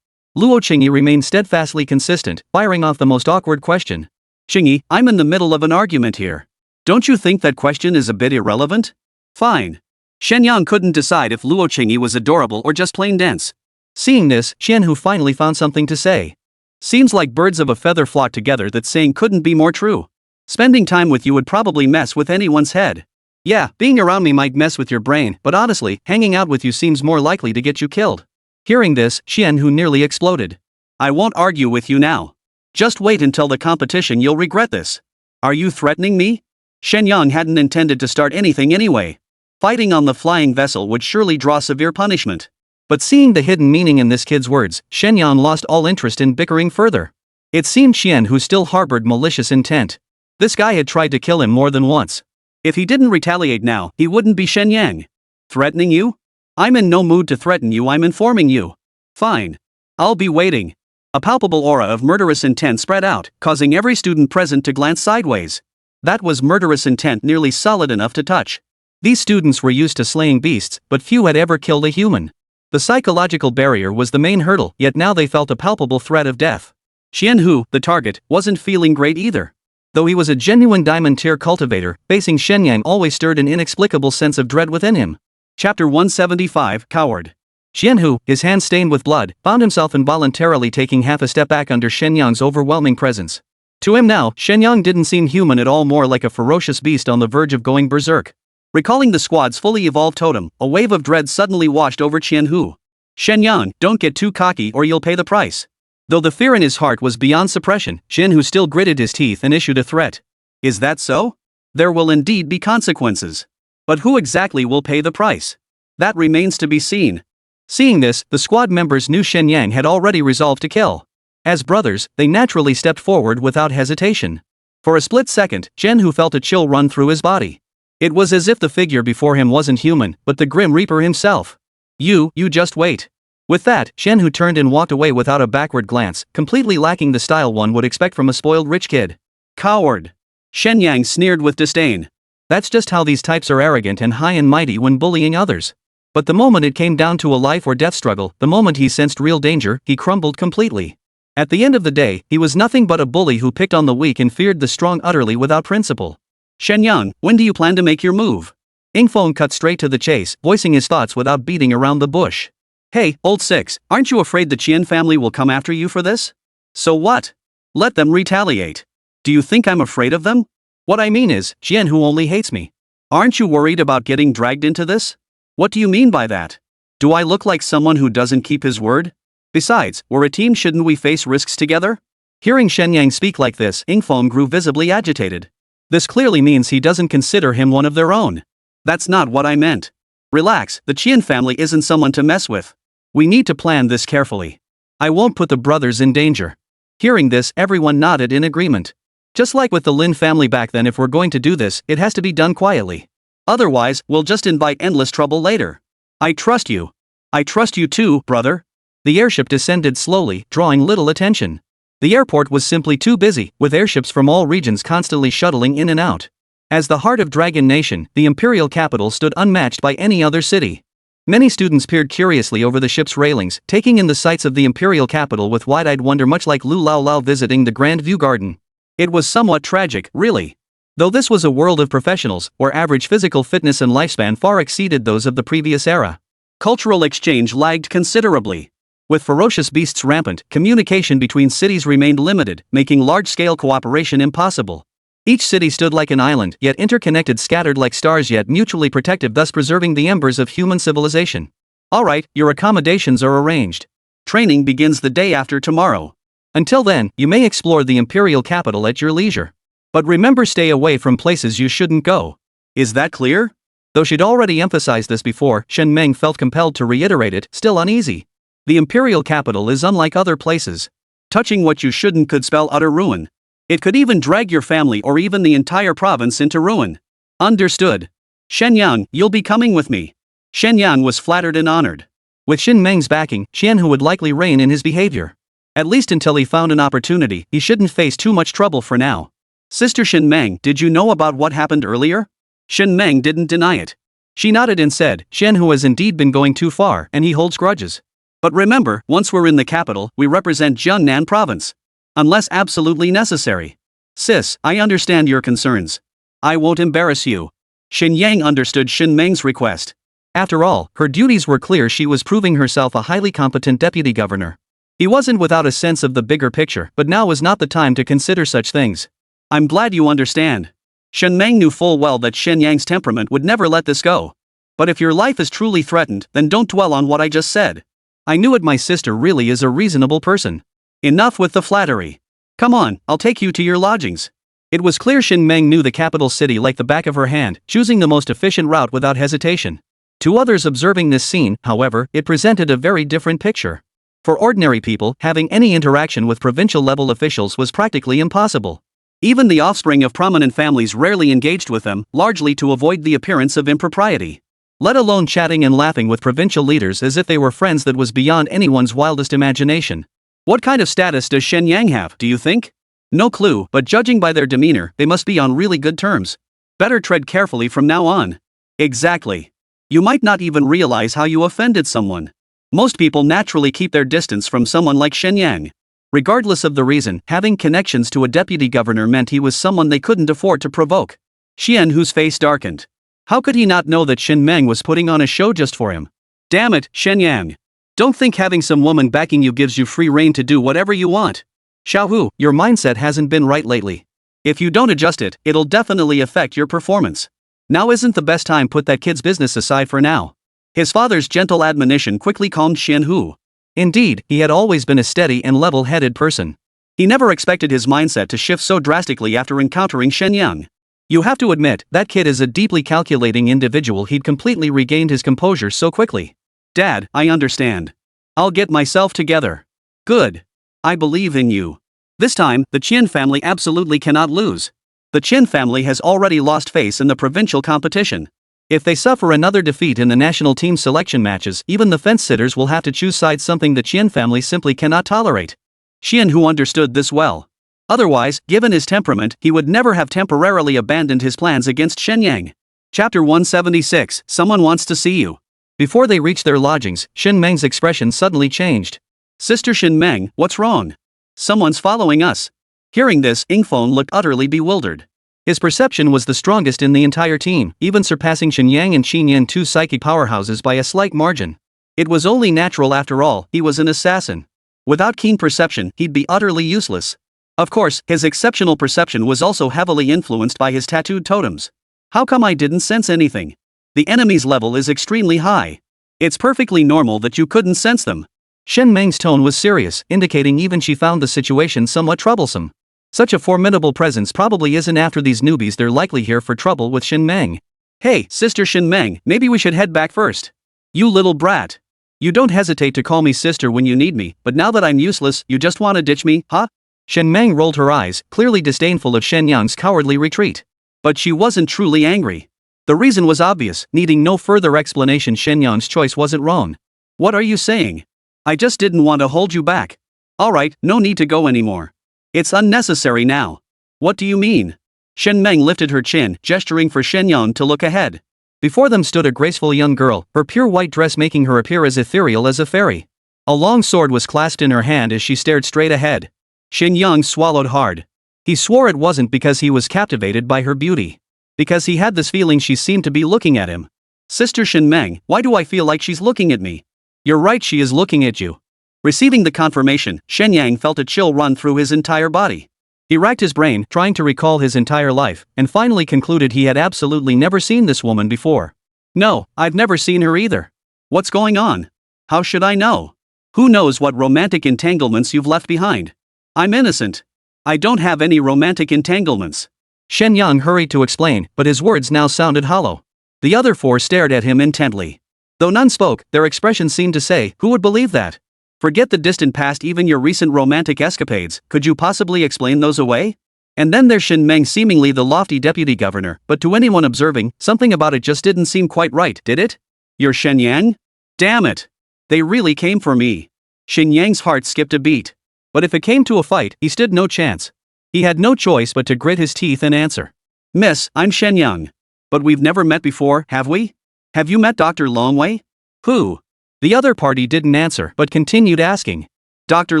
Speaker 1: Luo Qingyi remained steadfastly consistent, firing off the most awkward question.
Speaker 2: Qingyi, I'm in the middle of an argument here. Don't you think that question is a bit irrelevant? Fine. Shen Yang couldn't decide if Luo Qingyi was adorable or just plain dense.
Speaker 1: Seeing this, Qianhu finally found something to say.
Speaker 2: Seems like birds of a feather flock together. That saying couldn't be more true. Spending time with you would probably mess with anyone's head.
Speaker 1: Yeah, being around me might mess with your brain, but honestly, hanging out with you seems more likely to get you killed. Hearing this, Qianhu nearly exploded.
Speaker 2: I won't argue with you now. Just wait until the competition, you'll regret this. Are you threatening me? Shen Yang hadn't intended to start anything anyway. Fighting on the flying vessel would surely draw severe punishment.
Speaker 1: But seeing the hidden meaning in this kid's words, Shen Yang lost all interest in bickering further. It seemed Qian who still harbored malicious intent. This guy had tried to kill him more than once.
Speaker 2: If he didn't retaliate now, he wouldn't be Shen Yang. Threatening you? I'm in no mood to threaten you, I'm informing you. Fine. I'll be waiting. A palpable aura of murderous intent spread out, causing every student present to glance sideways. That was murderous intent nearly solid enough to touch. These students were used to slaying beasts, but few had ever killed a human. The psychological barrier was the main hurdle, yet now they felt a palpable threat of death. Qian Hu, the target, wasn't feeling great either. Though he was a genuine diamond tier cultivator, facing Shen Yang always stirred an inexplicable sense of dread within him. Chapter 175, Coward. Qian Hu, his hands stained with blood, found himself involuntarily taking half a step back under Shen Yang's overwhelming presence. To him now, Shen Yang didn't seem human at all, more like a ferocious beast on the verge of going berserk. Recalling the squad's fully evolved totem, a wave of dread suddenly washed over Qian Hu. Shen Yang, don't get too cocky or you'll pay the price. Though the fear in his heart was beyond suppression, Qian Hu still gritted his teeth and issued a threat. Is that so? There will indeed be consequences. But who exactly will pay the price? That remains to be seen. Seeing this, the squad members knew Shen Yang had already resolved to kill. As brothers, they naturally stepped forward without hesitation. For a split second, Qian Hu felt a chill run through his body. It was as if the figure before him wasn't human, but the Grim Reaper himself. You just wait. With that, Shen Hu turned and walked away without a backward glance, completely lacking the style one would expect from a spoiled rich kid. Coward. Shen Yang sneered with disdain. That's just how these types are, arrogant and high and mighty when bullying others. But the moment it came down to a life or death struggle, the moment he sensed real danger, he crumbled completely. At the end of the day, he was nothing but a bully who picked on the weak and feared the strong utterly without principle. Shen Yang, when do you plan to make your move? Ingfeng cut straight to the chase, voicing his thoughts without beating around the bush. Hey, old six, aren't you afraid the Qian family will come after you for this? So what? Let them retaliate. Do you think I'm afraid of them? What I mean is, Qian Hu only hates me. Aren't you worried about getting dragged into this? What do you mean by that? Do I look like someone who doesn't keep his word? Besides, we're a team, shouldn't we face risks together? Hearing Shen Yang speak like this, Ingfeng grew visibly agitated. This clearly means he doesn't consider him one of their own. That's not what I meant. Relax, the Qian family isn't someone to mess with. We need to plan this carefully. I won't put the brothers in danger. Hearing this, everyone nodded in agreement. Just like with the Lin family back then, if we're going to do this, it has to be done quietly. Otherwise, we'll just invite endless trouble later. I trust you. I trust you too, brother. The airship descended slowly, drawing little attention. The airport was simply too busy, with airships from all regions constantly shuttling in and out. As the heart of Dragon Nation, the imperial capital stood unmatched by any other city. Many students peered curiously over the ship's railings, taking in the sights of the imperial capital with wide-eyed wonder, much like Lu Lao Lao visiting the Grand View Garden. It was somewhat tragic, really. Though this was a world of professionals, where average physical fitness and lifespan far exceeded those of the previous era. Cultural exchange lagged considerably. With ferocious beasts rampant, communication between cities remained limited, making large-scale cooperation impossible. Each city stood like an island, yet interconnected, scattered like stars, yet mutually protective, thus preserving the embers of human civilization. Alright, your accommodations are arranged. Training begins the day after tomorrow. Until then, you may explore the imperial capital at your leisure. But remember, stay away from places you shouldn't go. Is that clear? Though she'd already emphasized this before, Shen Meng felt compelled to reiterate it, still uneasy. The imperial capital is unlike other places. Touching what you shouldn't could spell utter ruin. It could even drag your family or even the entire province into ruin. Understood. Shen Yang, you'll be coming with me. Shen Yang was flattered and honored. With Shen Meng's backing, Qian Hu would likely rein in his behavior. At least until he found an opportunity, he shouldn't face too much trouble for now. Sister Shen Meng, did you know about what happened earlier? Shen Meng didn't deny it. She nodded and said, Qian Hu has indeed been going too far, and he holds grudges. But remember, once we're in the capital, we represent Jiangnan province. Unless absolutely necessary. Sis, I understand your concerns. I won't embarrass you. Shen Yang understood Shen Meng's request. After all, her duties were clear. She was proving herself a highly competent deputy governor. He wasn't without a sense of the bigger picture, but now was not the time to consider such things. I'm glad you understand. Shen Meng knew full well that Shen Yang's temperament would never let this go. But if your life is truly threatened, then don't dwell on what I just said. I knew it. My sister really is a reasonable person. Enough with the flattery. Come on, I'll take you to your lodgings. It was clear Shen Meng knew the capital city like the back of her hand, choosing the most efficient route without hesitation.
Speaker 1: To others observing this scene, however, it presented a very different picture. For ordinary people, having any interaction with provincial-level officials was practically impossible. Even the offspring of prominent families rarely engaged with them, largely to avoid the appearance of impropriety. Let alone chatting and laughing with provincial leaders as if they were friends that was beyond anyone's wildest imagination. What kind of status does Shen Yang have, do you think? No clue, but judging by their demeanor, they must be on really good terms. Better tread carefully from now on. Exactly. You might not even realize how you offended someone. Most people naturally keep their distance from someone like Shen Yang. Regardless of the reason, having connections to a deputy governor meant he was someone they couldn't afford to provoke. Xian, whose face darkened. How could he not know that Shen Meng was putting on a show just for him? Damn it, Shen Yang. Don't think having some woman backing you gives you free rein to do whatever you want. Xiaohu, your mindset hasn't been right lately. If you don't adjust it, it'll definitely affect your performance. Now isn't the best time. Put that kid's business aside for now. His father's gentle admonition quickly calmed Xian Hu. Indeed, he had always been a steady and level-headed person. He never expected his mindset to shift so drastically after encountering Shen Yang. You have to admit, that kid is a deeply calculating individual. He'd completely regained his composure so quickly. Dad, I understand. I'll get myself together. Good. I believe in you. This time, the Qian family absolutely cannot lose. The Qian family has already lost face in the provincial competition. If they suffer another defeat in the national team selection matches, even the fence-sitters will have to choose sides, something the Qian family simply cannot tolerate. Xian, who understood this well. Otherwise, given his temperament, he would never have temporarily abandoned his plans against Shen Yang. Chapter 176, Someone Wants to See You. Before they reached their lodgings, Shen Meng's expression suddenly changed. Sister Shen Meng, what's wrong? Someone's following us. Hearing this, Yingfeng looked utterly bewildered. His perception was the strongest in the entire team, even surpassing Shen Yang and Qin Yan, two psychic powerhouses, by a slight margin. It was only natural after all, he was an assassin. Without keen perception, he'd be utterly useless. Of course, his exceptional perception was also heavily influenced by his tattooed totems. How come I didn't sense anything? The enemy's level is extremely high. It's perfectly normal that you couldn't sense them. Shen Meng's tone was serious, indicating even she found the situation somewhat troublesome. Such a formidable presence probably isn't after these newbies. They're likely here for trouble with Shen Meng. Hey, Sister Shen Meng, maybe we should head back first. You little brat. You don't hesitate to call me sister when you need me, but now that I'm useless, you just want to ditch me, huh? Shen Meng rolled her eyes, clearly disdainful of Shen Yang's cowardly retreat. But she wasn't truly angry. The reason was obvious, needing no further explanation. Shen Yang's choice wasn't wrong. What are you saying? I just didn't want to hold you back. Alright, no need to go anymore. It's unnecessary now. What do you mean? Shen Meng lifted her chin, gesturing for Shen Yang to look ahead. Before them stood a graceful young girl, her pure white dress making her appear as ethereal as a fairy. A long sword was clasped in her hand as she stared straight ahead. Shen Yang swallowed hard. He swore it wasn't because he was captivated by her beauty. Because he had this feeling she seemed to be looking at him. Sister Shen Meng, why do I feel like she's looking at me? You're right, she is looking at you. Receiving the confirmation, Shen Yang felt a chill run through his entire body. He racked his brain, trying to recall his entire life, and finally concluded he had absolutely never seen this woman before. No, I've never seen her either. What's going on? How should I know? Who knows what romantic entanglements you've left behind? I'm innocent. I don't have any romantic entanglements. Shen Yang hurried to explain, but his words now sounded hollow. The other four stared at him intently. Though none spoke, their expressions seemed to say, who would believe that? Forget the distant past, even your recent romantic escapades, could you possibly explain those away? And then there's Shen Meng, seemingly the lofty deputy governor, but to anyone observing, something about it just didn't seem quite right, did it? You're Shen Yang? Damn it! They really came for me. Shen Yang's heart skipped a beat. But if it came to a fight, he stood no chance. He had no choice but to grit his teeth and answer. Miss, I'm Shen Yang. But we've never met before, have we? Have you met Dr. Longwei? Who? The other party didn't answer but continued asking. Dr.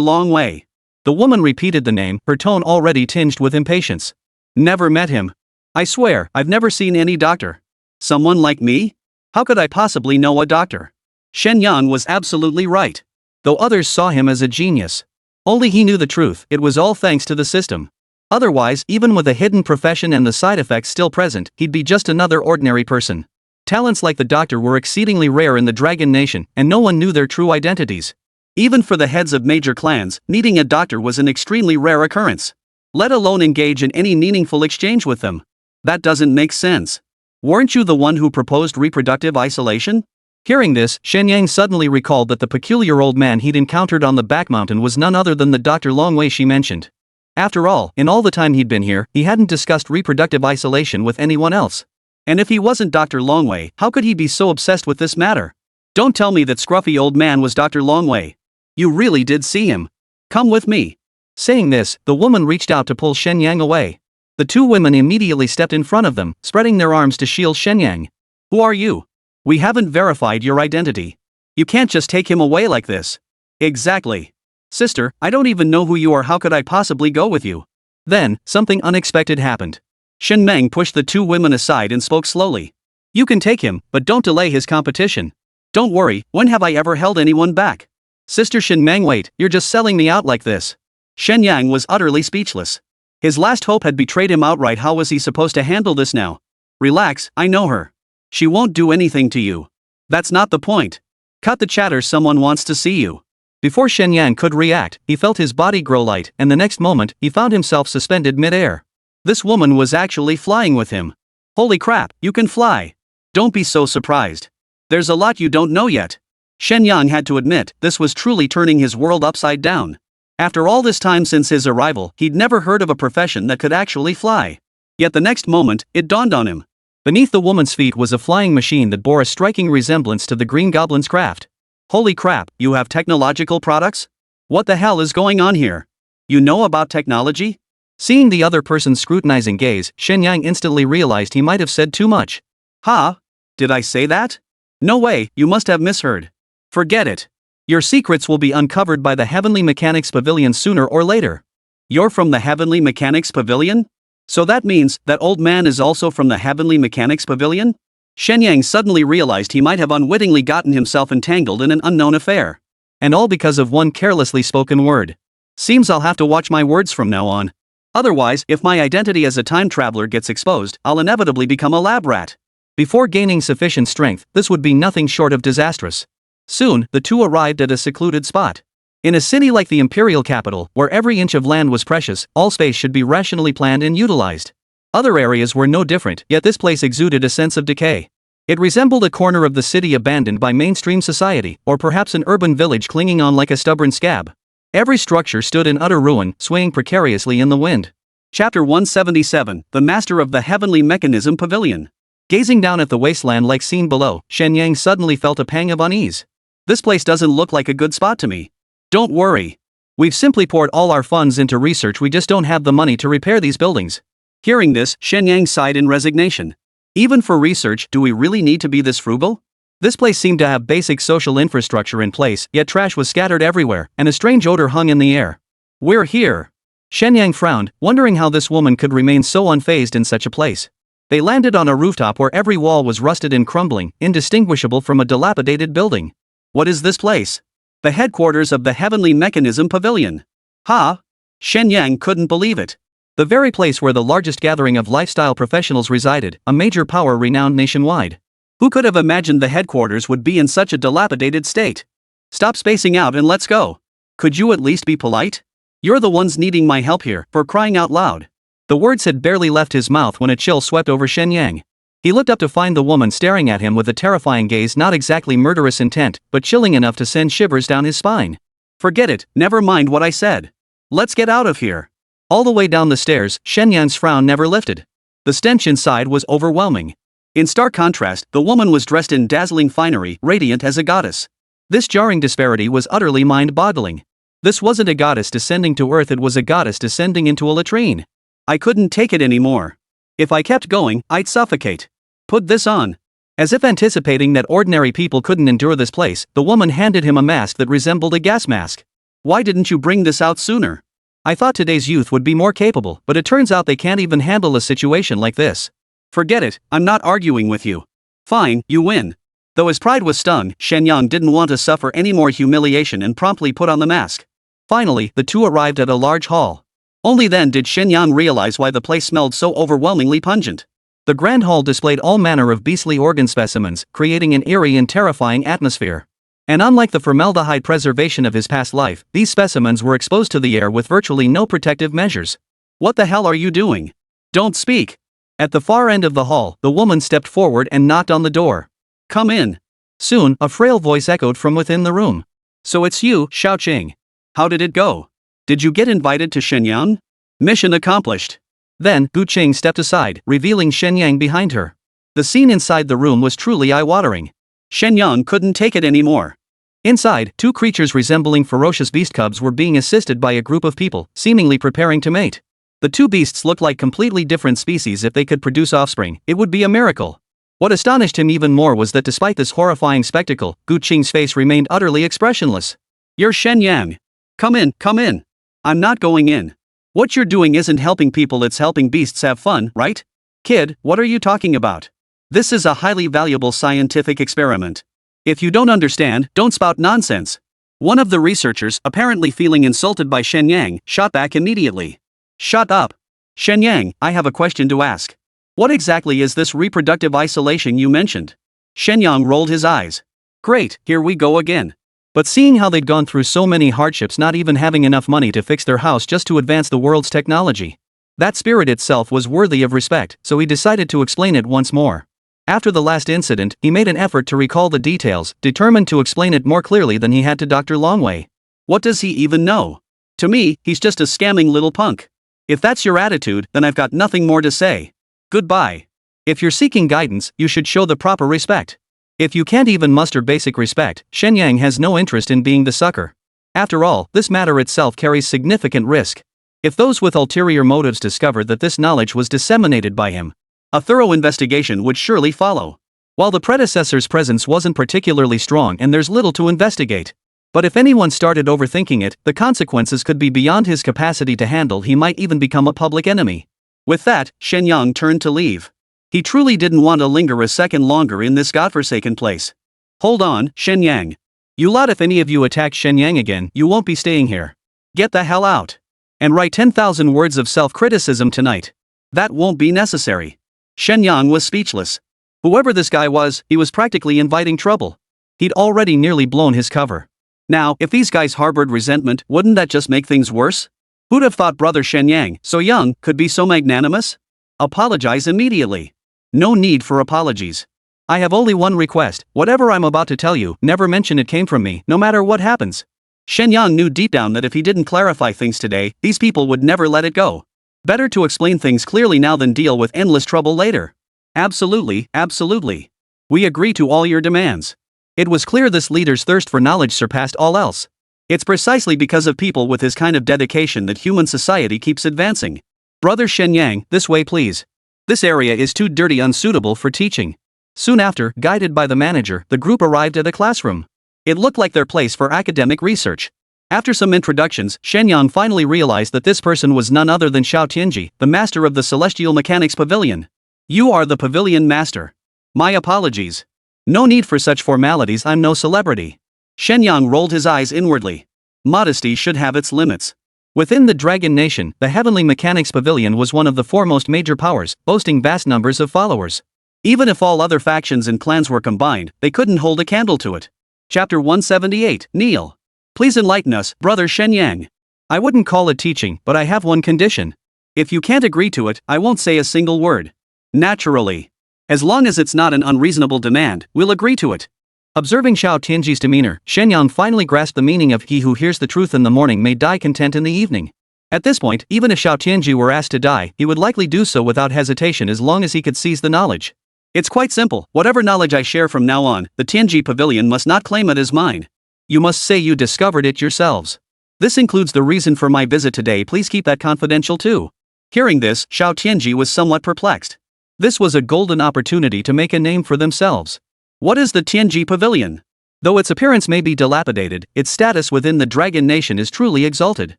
Speaker 1: Longwei. The woman repeated the name, her tone already tinged with impatience. Never met him. I swear, I've never seen any doctor. Someone like me? How could I possibly know a doctor? Shen Yang was absolutely right. Though others saw him as a genius. Only he knew the truth, it was all thanks to the system. Otherwise, even with a hidden profession and the side effects still present, he'd be just another ordinary person. Talents like the doctor were exceedingly rare in the Dragon Nation, and no one knew their true identities. Even for the heads of major clans, needing a doctor was an extremely rare occurrence. Let alone engage in any meaningful exchange with them. That doesn't make sense. Weren't you the one who proposed reproductive isolation? Hearing this, Shen Yang suddenly recalled that the peculiar old man he'd encountered on the back mountain was none other than the Dr. Longwei she mentioned. After all, in all the time he'd been here, he hadn't discussed reproductive isolation with anyone else. And if he wasn't Dr. Longwei, how could he be so obsessed with this matter? Don't tell me that scruffy old man was Dr. Longwei. You really did see him. Come with me. Saying this, the woman reached out to pull Shen Yang away. The two women immediately stepped in front of them, spreading their arms to shield Shen Yang. Who are you? We haven't verified your identity. You can't just take him away like this. Exactly. Sister, I don't even know who you are. How could I possibly go with you? Then, something unexpected happened. Shen Meng pushed the two women aside and spoke slowly. You can take him, but don't delay his competition. Don't worry, when have I ever held anyone back? Sister Shen Meng, wait, you're just selling me out like this. Shen Yang was utterly speechless. His last hope had betrayed him outright. How was he supposed to handle this now? Relax, I know her. She won't do anything to you. That's not the point. Cut the chatter, someone wants to see you. Before Shen Yang could react, he felt his body grow light, and the next moment, he found himself suspended mid-air. This woman was actually flying with him. Holy crap, you can fly. Don't be so surprised. There's a lot you don't know yet. Shen Yang had to admit, this was truly turning his world upside down. After all this time since his arrival, he'd never heard of a profession that could actually fly. Yet the next moment, it dawned on him. Beneath the woman's feet was a flying machine that bore a striking resemblance to the Green Goblin's craft. Holy crap, you have technological products? What the hell is going on here? You know about technology? Seeing the other person's scrutinizing gaze, Shen Yang instantly realized he might have said too much. Huh? Did I say that? No way, you must have misheard. Forget it. Your secrets will be uncovered by the Heavenly Mechanics Pavilion sooner or later. You're from the Heavenly Mechanics Pavilion? So that means that old man is also from the Heavenly Mechanics Pavilion? Shen Yang suddenly realized he might have unwittingly gotten himself entangled in an unknown affair. And all because of one carelessly spoken word. Seems I'll have to watch my words from now on. Otherwise, if my identity as a time traveler gets exposed, I'll inevitably become a lab rat. Before gaining sufficient strength, this would be nothing short of disastrous. Soon, the two arrived at a secluded spot. In a city like the imperial capital, where every inch of land was precious, all space should be rationally planned and utilized. Other areas were no different, yet this place exuded a sense of decay. It resembled a corner of the city abandoned by mainstream society, or perhaps an urban village clinging on like a stubborn scab. Every structure stood in utter ruin, swaying precariously in the wind. Chapter 177, The Master of the Heavenly Mechanism Pavilion. Gazing down at the wasteland-like scene below, Shen Yang suddenly felt a pang of unease. This place doesn't look like a good spot to me. Don't worry. We've simply poured all our funds into research, we just don't have the money to repair these buildings. Hearing this, Shen Yang sighed in resignation. Even for research, do we really need to be this frugal? This place seemed to have basic social infrastructure in place, yet trash was scattered everywhere, and a strange odor hung in the air. We're here. Shen Yang frowned, wondering how this woman could remain so unfazed in such a place. They landed on a rooftop where every wall was rusted and crumbling, indistinguishable from a dilapidated building. What is this place? The headquarters of the Heavenly Mechanism Pavilion. Ha! Shen Yang couldn't believe it. The very place where the largest gathering of lifestyle professionals resided, a major power renowned nationwide. Who could have imagined the headquarters would be in such a dilapidated state? Stop spacing out and let's go. Could you at least be polite? You're the ones needing my help here, for crying out loud. The words had barely left his mouth when a chill swept over Shen Yang. He looked up to find the woman staring at him with a terrifying gaze, not exactly murderous intent, but chilling enough to send shivers down his spine. Forget it, never mind what I said. Let's get out of here. All the way down the stairs, Shen Yang's frown never lifted. The stench inside was overwhelming. In stark contrast, the woman was dressed in dazzling finery, radiant as a goddess. This jarring disparity was utterly mind-boggling. This wasn't a goddess descending to earth, it was a goddess descending into a latrine. I couldn't take it anymore. If I kept going, I'd suffocate. Put this on. As if anticipating that ordinary people couldn't endure this place, the woman handed him a mask that resembled a gas mask. Why didn't you bring this out sooner? I thought today's youth would be more capable, but it turns out they can't even handle a situation like this. Forget it, I'm not arguing with you. Fine, you win. Though his pride was stung, Shen Yang didn't want to suffer any more humiliation and promptly put on the mask. Finally, the two arrived at a large hall. Only then did Shen Yang realize why the place smelled so overwhelmingly pungent. The grand hall displayed all manner of beastly organ specimens, creating an eerie and terrifying atmosphere. And unlike the formaldehyde preservation of his past life, these specimens were exposed to the air with virtually no protective measures. What the hell are you doing? Don't speak. At the far end of the hall, the woman stepped forward and knocked on the door. Come in. Soon, a frail voice echoed from within the room.
Speaker 2: So it's you, Xiaoqing. How did it go? Did you get invited to Shen Yang? Mission accomplished.
Speaker 1: Then, Gu Qing stepped aside, revealing Shen Yang behind her. The scene inside the room was truly eye-watering.
Speaker 2: Shen Yang couldn't take it anymore.
Speaker 1: Inside, two creatures resembling ferocious beast cubs were being assisted by a group of people, seemingly preparing to mate. The two beasts looked like completely different species. If they could produce offspring, it would be a miracle. What astonished him even more was that despite this horrifying spectacle, Gu Qing's face remained utterly expressionless.
Speaker 2: You're Shen Yang. Come in, come in. I'm not going in. What you're doing isn't helping people, it's helping beasts have fun, right? Kid, what are you talking about? This is a highly valuable scientific experiment. If you don't understand, don't spout nonsense. One of the researchers, apparently feeling insulted by Shen Yang, shot back immediately. Shut up. Shen Yang, I have a question to ask. What exactly is this reproductive isolation you mentioned? Shen Yang rolled his eyes. Great, here we go again.
Speaker 1: But seeing how they'd gone through so many hardships, not even having enough money to fix their house just to advance the world's technology, that spirit itself was worthy of respect, so he decided to explain it once more. After the last incident, he made an effort to recall the details, determined to explain it more clearly than he had to Dr. Longwei.
Speaker 2: What does he even know? To me, he's just a scamming little punk. If that's your attitude, then I've got nothing more to say. Goodbye.
Speaker 1: If you're seeking guidance, you should show the proper respect. If you can't even muster basic respect, Shen Yang has no interest in being the sucker. After all, this matter itself carries significant risk. If those with ulterior motives discovered that this knowledge was disseminated by him, a thorough investigation would surely follow. While the predecessor's presence wasn't particularly strong and there's little to investigate. But if anyone started overthinking it, the consequences could be beyond his capacity to handle. He might even become a public enemy. With that, Shen Yang turned to leave. He truly didn't want to linger a second longer in this godforsaken place. Hold on, Shen Yang. You lot, if any of you attack Shen Yang again, you won't be staying here.
Speaker 2: Get the hell out. And write 10,000 words of self-criticism tonight. That won't be necessary. Shen Yang was speechless. Whoever this guy was, he was practically inviting trouble. He'd already nearly blown his cover. Now, if these guys harbored resentment, wouldn't that just make things worse? Who'd have thought Brother Shen Yang, so young, could be so magnanimous? Apologize immediately. No need for apologies.
Speaker 1: I have only one request: whatever I'm about to tell you, never mention it came from me, no matter what happens.
Speaker 2: Shen Yang knew deep down that if he didn't clarify things today, these people would never let it go. Better to explain things clearly now than deal with endless trouble later. Absolutely, absolutely. We agree to all your demands. It was clear this leader's thirst for knowledge surpassed all else. It's precisely because of people with his kind of dedication that human society keeps advancing. Brother Shen Yang, this way please. This area is too dirty, unsuitable for teaching. Soon after, guided by the manager, the group arrived at a classroom. It looked like their place for academic research. After some introductions, Shen Yang finally realized that this person was none other than Xiao Tianji, the master of the Celestial Mechanics Pavilion. You are the pavilion master. My apologies. No need for such formalities, I'm no celebrity. Shen Yang rolled his eyes inwardly. Modesty should have its limits.
Speaker 1: Within the Dragon Nation, the Heavenly Mechanics Pavilion was one of the foremost major powers, boasting vast numbers of followers.
Speaker 2: Even if all other factions and clans were combined, they couldn't hold a candle to it. Chapter 178, Kneel. Please enlighten us, Brother Shen Yang.
Speaker 1: I wouldn't call it teaching, but I have one condition.
Speaker 2: If you can't agree to it, I won't say a single word. Naturally. As long as it's not an unreasonable demand, we'll agree to it.
Speaker 1: Observing Xiao Tianji's demeanor, Shen Yang finally grasped the meaning of "he who hears the truth in the morning may die content in the evening." At this point, even if Xiao Tianji were asked to die, he would likely do so without hesitation as long as he could seize the knowledge.
Speaker 2: It's quite simple. Whatever knowledge I share from now on, the Tianji Pavilion must not claim it as mine.
Speaker 1: You must say you discovered it yourselves.
Speaker 2: This includes the reason for my visit today. Please keep that confidential too. Hearing this, Xiao Tianji was somewhat perplexed.
Speaker 1: This was a golden opportunity to make a name for themselves.
Speaker 2: What is the Tianji Pavilion?
Speaker 1: Though its appearance may be dilapidated, its status within the Dragon Nation is truly exalted.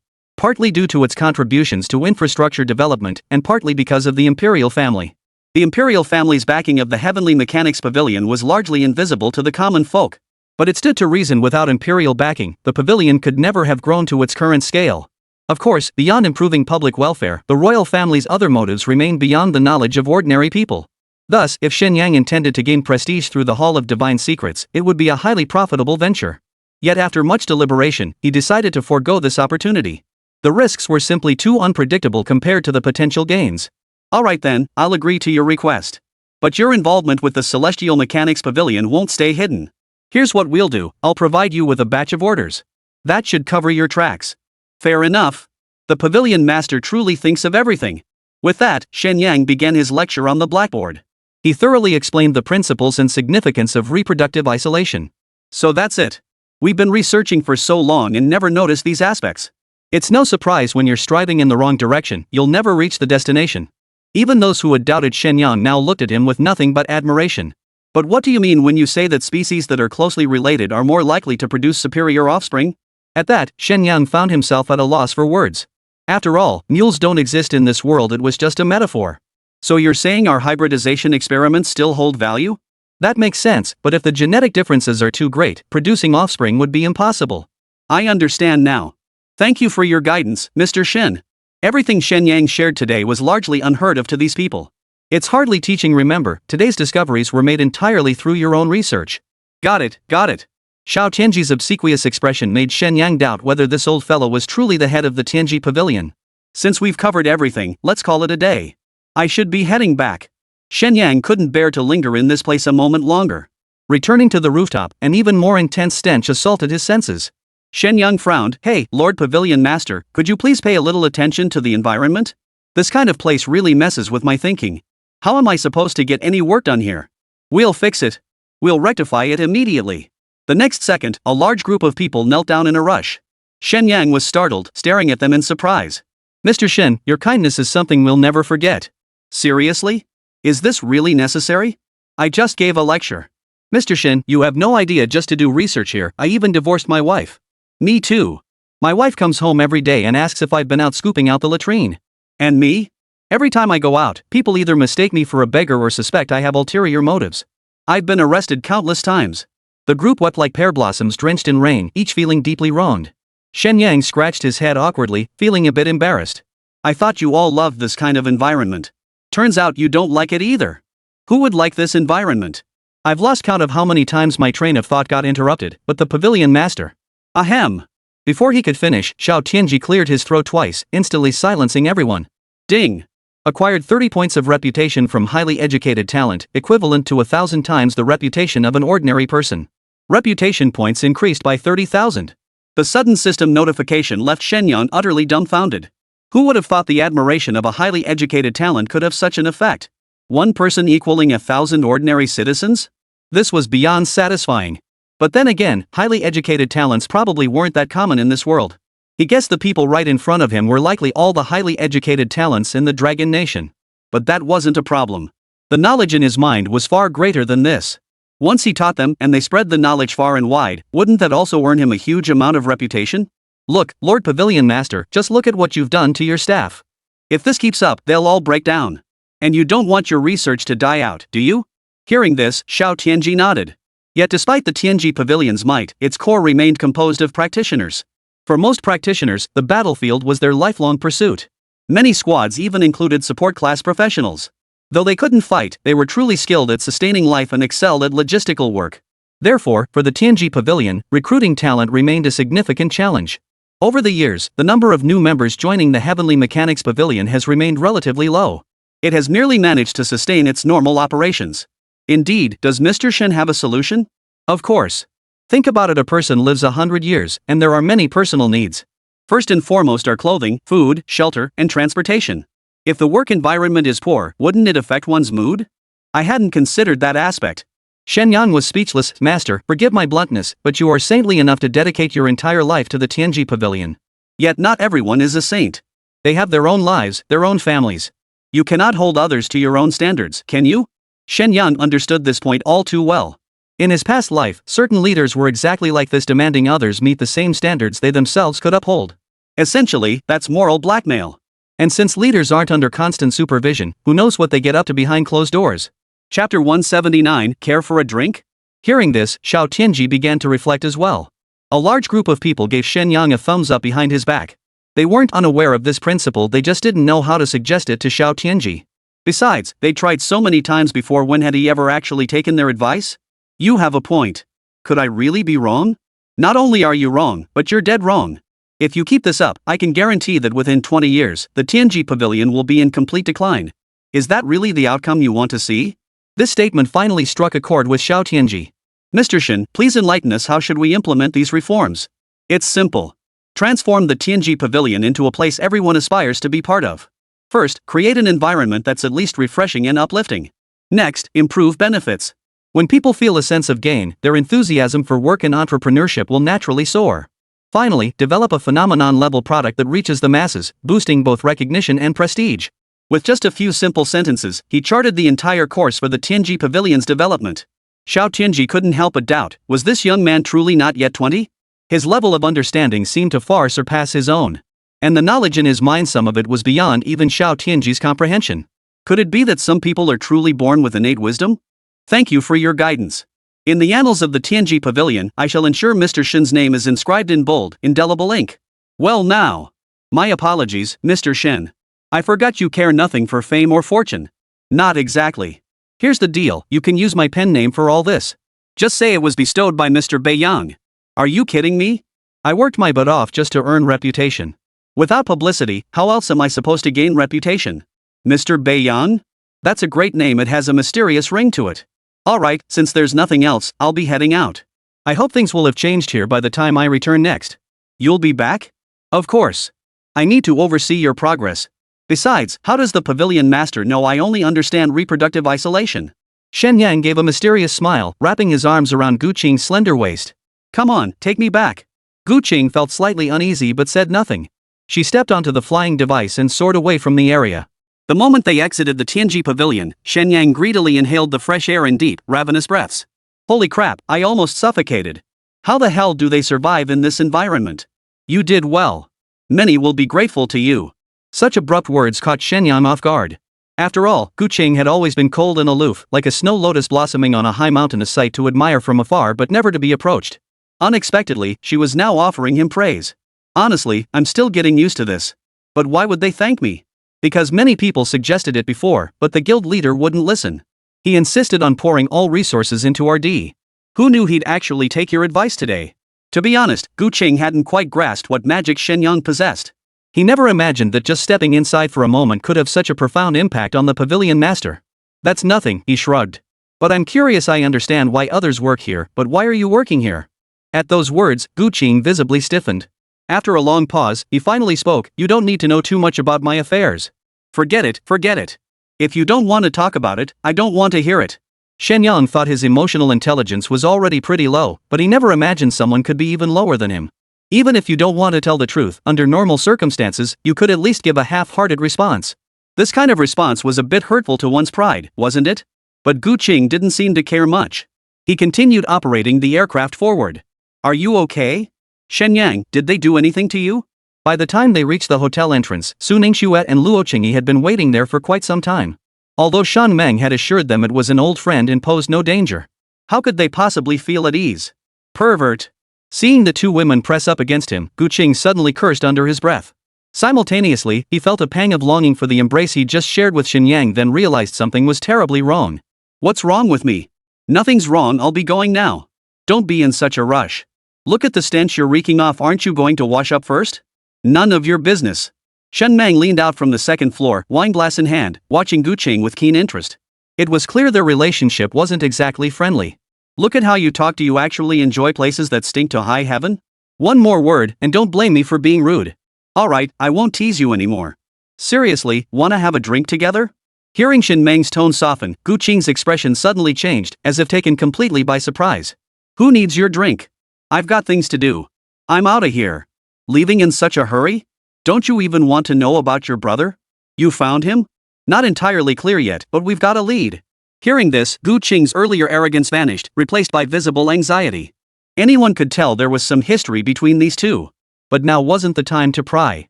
Speaker 1: Partly due to its contributions to infrastructure development, and partly because of the Imperial family.
Speaker 2: The Imperial family's backing of the Heavenly Mechanics Pavilion was largely invisible to the common folk.
Speaker 1: But it stood to reason without Imperial backing, the pavilion could never have grown to its current scale. Of course, beyond improving public welfare, the royal family's other motives remained beyond the knowledge of ordinary people. Thus, if Shen Yang intended to gain prestige through the Hall of Divine Secrets, it would be a highly profitable venture. Yet after much deliberation, he decided to forego this opportunity. The risks were simply too unpredictable compared to the potential gains.
Speaker 2: Alright then, I'll agree to your request. But your involvement with the Celestial Mechanics Pavilion won't stay hidden. Here's what we'll do, I'll provide you with a batch of orders. That should cover your tracks. Fair enough. The pavilion master truly thinks of everything. With that, Shen Yang began his lecture on the blackboard. He thoroughly explained the principles and significance of reproductive isolation. So that's it. We've been researching for so long and never noticed these aspects. It's no surprise when you're striving in the wrong direction, you'll never reach the destination. Even those who had doubted Shen Yang now looked at him with nothing but admiration. But what do you mean when you say that species that are closely related are more likely to produce superior offspring? At that, Shen Yang found himself at a loss for words. After all, mules don't exist in this world, it was just a metaphor. So you're saying our hybridization experiments still hold value? That makes sense, but if the genetic differences are too great, producing offspring would be impossible. I understand now. Thank you for your guidance, Mr. Shen. Everything Shen Yang shared today was largely unheard of to these people. It's hardly teaching. Remember, today's discoveries were made entirely through your own research. Got it. Xiao Tianji's obsequious expression made Shen Yang doubt whether this old fellow was truly the head of the Tianji pavilion. Since we've covered everything, let's call it a day. I should be heading back. Shen Yang couldn't bear to linger in this place a moment longer. Returning to the rooftop, an even more intense stench assaulted his senses. Shen Yang frowned. Hey, Lord Pavilion Master, could you please pay a little attention to the environment? This kind of place really messes with my thinking. How am I supposed to get any work done here? We'll fix it. We'll rectify it immediately. The next second, a large group of people knelt down in a rush. Shen Yang was startled, staring at them in surprise. Mr. Shen, your kindness is something we'll never forget. Seriously? Is this really necessary? I just gave a lecture. Mr. Shen, you have no idea, just to do research here, I even divorced my wife. Me too. My wife comes home every day and asks if I've been out scooping out the latrine. And me? Every time I go out, people either mistake me for a beggar or suspect I have ulterior motives. I've been arrested countless times. The group wept like pear blossoms drenched in rain, each feeling deeply wronged. Shen Yang scratched his head awkwardly, feeling a bit embarrassed. I thought you all loved this kind of environment. Turns out you don't like it either. Who would like this environment? I've lost count of how many times my train of thought got interrupted, but the pavilion master. Ahem. Before he could finish, Xiao Tianji cleared his throat twice, instantly silencing everyone. Ding. Acquired 30 points of reputation from highly educated talent, equivalent to 1,000 times the reputation of an ordinary person. Reputation points increased by 30,000. The sudden system notification left Shen Yang utterly dumbfounded. Who would have thought the admiration of a highly educated talent could have such an effect? One person equaling 1,000 ordinary citizens? This was beyond satisfying. But then again, highly educated talents probably weren't that common in this world. He guessed the people right in front of him were likely all the highly educated talents in the Dragon Nation. But that wasn't a problem. The knowledge in his mind was far greater than this. Once he taught them and they spread the knowledge far and wide, wouldn't that also earn him a huge amount of reputation? Look, Lord Pavilion Master, just look at what you've done to your staff. If this keeps up, they'll all break down. And you don't want your research to die out, do you? Hearing this, Xiao Tianji nodded. Yet despite the Tianji Pavilion's might, its core remained composed of practitioners. For most practitioners, the battlefield was their lifelong pursuit. Many squads even included support class professionals. Though they couldn't fight, they were truly skilled at sustaining life and excelled at logistical work. Therefore, for the Tianji Pavilion, recruiting talent remained a significant challenge. Over the years, the number of new members joining the Heavenly Mechanics Pavilion has remained relatively low. It has merely managed to sustain its normal operations. Indeed, does Mr. Shen have a solution? Of course. Think about it, a person lives 100 years, and there are many personal needs. First and foremost are clothing, food, shelter, and transportation. If the work environment is poor, wouldn't it affect one's mood? I hadn't considered that aspect. Shen Yang was speechless. Master, forgive my bluntness, but you are saintly enough to dedicate your entire life to the Tianji Pavilion. Yet not everyone is a saint. They have their own lives, their own families. You cannot hold others to your own standards, can you? Shen Yang understood this point all too well. In his past life, certain leaders were exactly like this, demanding others meet the same standards they themselves could uphold. Essentially, that's moral blackmail. And since leaders aren't under constant supervision, who knows what they get up to behind closed doors? Chapter 179, Care for a Drink? Hearing this, Xiao Tianji began to reflect as well. A large group of people gave Shen Yang a thumbs up behind his back. They weren't unaware of this principle, they just didn't know how to suggest it to Xiao Tianji. Besides, they tried so many times before, when had he ever actually taken their advice? You have a point. Could I really be wrong? Not only are you wrong, but you're dead wrong. If you keep this up, I can guarantee that within 20 years, the Tianji Pavilion will be in complete decline. Is that really the outcome you want to see? This statement finally struck a chord with Xiao Tianji. Mr. Shen, please enlighten us. How should we implement these reforms? It's simple. Transform the TNG Pavilion into a place everyone aspires to be part of. First, create an environment that's at least refreshing and uplifting. Next, improve benefits.
Speaker 1: When people feel a sense of gain, their enthusiasm for work and entrepreneurship will naturally soar. Finally, develop a phenomenon-level product that reaches the masses, boosting both recognition and prestige.
Speaker 2: With just a few simple sentences, he charted the entire course for the Tianji Pavilion's development. Xiao Tianji couldn't help but doubt, was this young man truly not yet 20? His level of understanding seemed to far surpass his own. And the knowledge in his mind, some of it was beyond even Xiao Tianji's comprehension. Could it be that some people are truly born with innate wisdom? Thank you for your guidance. In the annals of the Tianji Pavilion, I shall ensure Mr. Shen's name is inscribed in bold, indelible ink. Well now. My apologies, Mr. Shen. I forgot you care nothing for fame or fortune. Not exactly. Here's the deal, you can use my pen name for all this. Just say it was bestowed by Mr. Bei Yang. Are you kidding me?
Speaker 1: I worked my butt off just to earn reputation.
Speaker 2: Without publicity, how else am I supposed to gain reputation? Mr. Bei Yang? That's a great name, it has a mysterious ring to it. Alright, since there's nothing else, I'll be heading out.
Speaker 1: I hope things will have changed here by the time I return next.
Speaker 2: You'll be back? Of course. I need to oversee your progress. Besides, how does the Pavilion Master know I only understand reproductive isolation?
Speaker 1: Shen Yang gave a mysterious smile, wrapping his arms around Gu Qing's slender waist.
Speaker 2: Come on, take me back.
Speaker 1: Gu Qing felt slightly uneasy but said nothing. She stepped onto the flying device and soared away from the area.
Speaker 2: The moment they exited the Tianji Pavilion, Shen Yang greedily inhaled the fresh air in deep, ravenous breaths. Holy crap, I almost suffocated. How the hell do they survive in this environment? You did well. Many will be grateful to you.
Speaker 1: Such abrupt words caught Shen Yang off guard. After all, Gu Qing had always been cold and aloof, like a snow lotus blossoming on a high mountain, a sight to admire from afar but never to be approached. Unexpectedly, she was now offering him praise. Honestly, I'm still getting used to this. But why would they thank me? Because many people suggested it before, but the guild leader wouldn't listen. He insisted on pouring all resources into RD. Who knew he'd actually take your advice today? To be honest, Gu Qing hadn't quite grasped what magic Shen Yang possessed. He never imagined that just stepping inside for a moment could have such a profound impact on the Pavilion Master. That's nothing, he shrugged. But I'm curious, I understand why others work here, but why are you working here? At those words, Gu Qing visibly stiffened. After a long pause, he finally spoke, you don't need to know too much about my affairs. Forget it, forget it. If you don't want to talk about it, I don't want to hear it. Shen Yang thought his emotional intelligence was already pretty low, but he never imagined someone could be even lower than him. Even if you don't want to tell the truth, under normal circumstances, you could at least give a half-hearted response. This kind of response was a bit hurtful to one's pride, wasn't it? But Gu Qing didn't seem to care much. He continued operating the aircraft forward. Are you okay? Shen Yang, did they do anything to you? By the time they reached the hotel entrance, Su Ningxue and Luo Qingyi had been waiting there for quite some time. Although Shan Meng had assured them it was an old friend and posed no danger. How could they possibly feel at ease? Pervert. Seeing the two women press up against him, Gu Qing suddenly cursed under his breath. Simultaneously, he felt a pang of longing for the embrace he just shared with Shen Yang, then realized something was terribly wrong. What's wrong with me? Nothing's wrong, I'll be going now. Don't be in such a rush. Look at the stench you're reeking off, aren't you going to wash up first? None of your business. Shen Meng leaned out from the second floor, wineglass in hand, watching Gu Qing with keen interest. It was clear their relationship wasn't exactly friendly. Look at how you talk, do you actually enjoy places that stink to high heaven? One more word, and don't blame me for being rude. Alright, I won't tease you anymore. Seriously, wanna have a drink together? Hearing Shen Meng's tone soften, Gu Qing's expression suddenly changed, as if taken completely by surprise. Who needs your drink? I've got things to do. I'm outta here. Leaving in such a hurry? Don't you even want to know about your brother? You found him? Not entirely clear yet, but we've got a lead. Hearing this, Gu Qing's earlier arrogance vanished, replaced by visible anxiety. Anyone could tell there was some history between these two. But now wasn't the time to pry.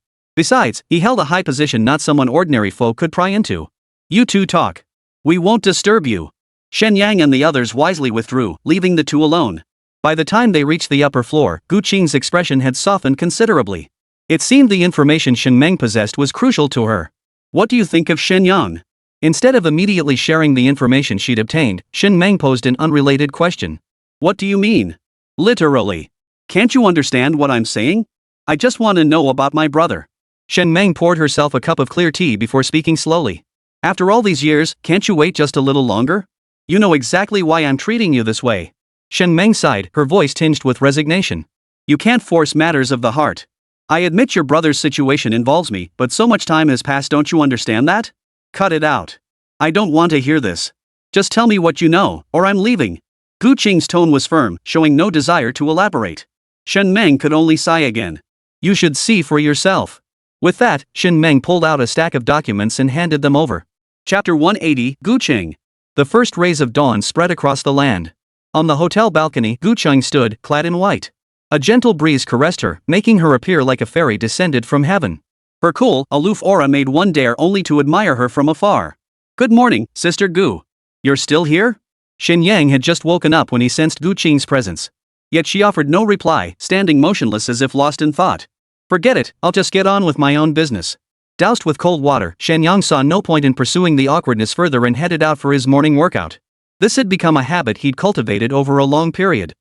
Speaker 1: Besides, he held a high position not someone ordinary folk could pry into. You two talk. We won't disturb you. Shen Yang and the others wisely withdrew, leaving the two alone. By the time they reached the upper floor, Gu Qing's expression had softened considerably. It seemed the information Shen Meng possessed was crucial to her. What do you think of Shen Yang? Instead of immediately sharing the information she'd obtained, Shen Meng posed an unrelated question. What do you mean? Literally. Can't you understand what I'm saying? I just want to know about my brother. Shen Meng poured herself a cup of clear tea before speaking slowly. After all these years, can't you wait just a little longer? You know exactly why I'm treating you this way. Shen Meng sighed, her voice tinged with resignation.
Speaker 2: You can't force matters of the heart. I admit your brother's situation involves me, but so much time has passed, don't you understand that? Cut it out. I don't want to hear this. Just tell me what you know, or I'm leaving. Gu Qing's tone was firm, showing no desire to elaborate. Shen Meng could only sigh again.
Speaker 1: You should see for yourself. With that, Shen Meng pulled out a stack of documents and handed them over.
Speaker 2: Chapter 180, Gu Qing.
Speaker 1: The first rays of dawn spread across the land. On the hotel balcony, Gu Qing stood, clad in white. A gentle breeze caressed her, making her appear like a fairy descended from heaven.
Speaker 2: Her cool, aloof aura made one dare only to admire her from afar. Good morning, Sister Gu. You're still here?
Speaker 1: Shen Yang had just woken up when he sensed Gu Qing's presence.
Speaker 2: Yet she offered no reply, standing motionless as if lost in thought.
Speaker 1: Forget it, I'll just get on with my own business. Doused with cold water, Shen Yang saw no point in pursuing the awkwardness further and headed out for his morning workout. This had become a habit he'd cultivated over a long period.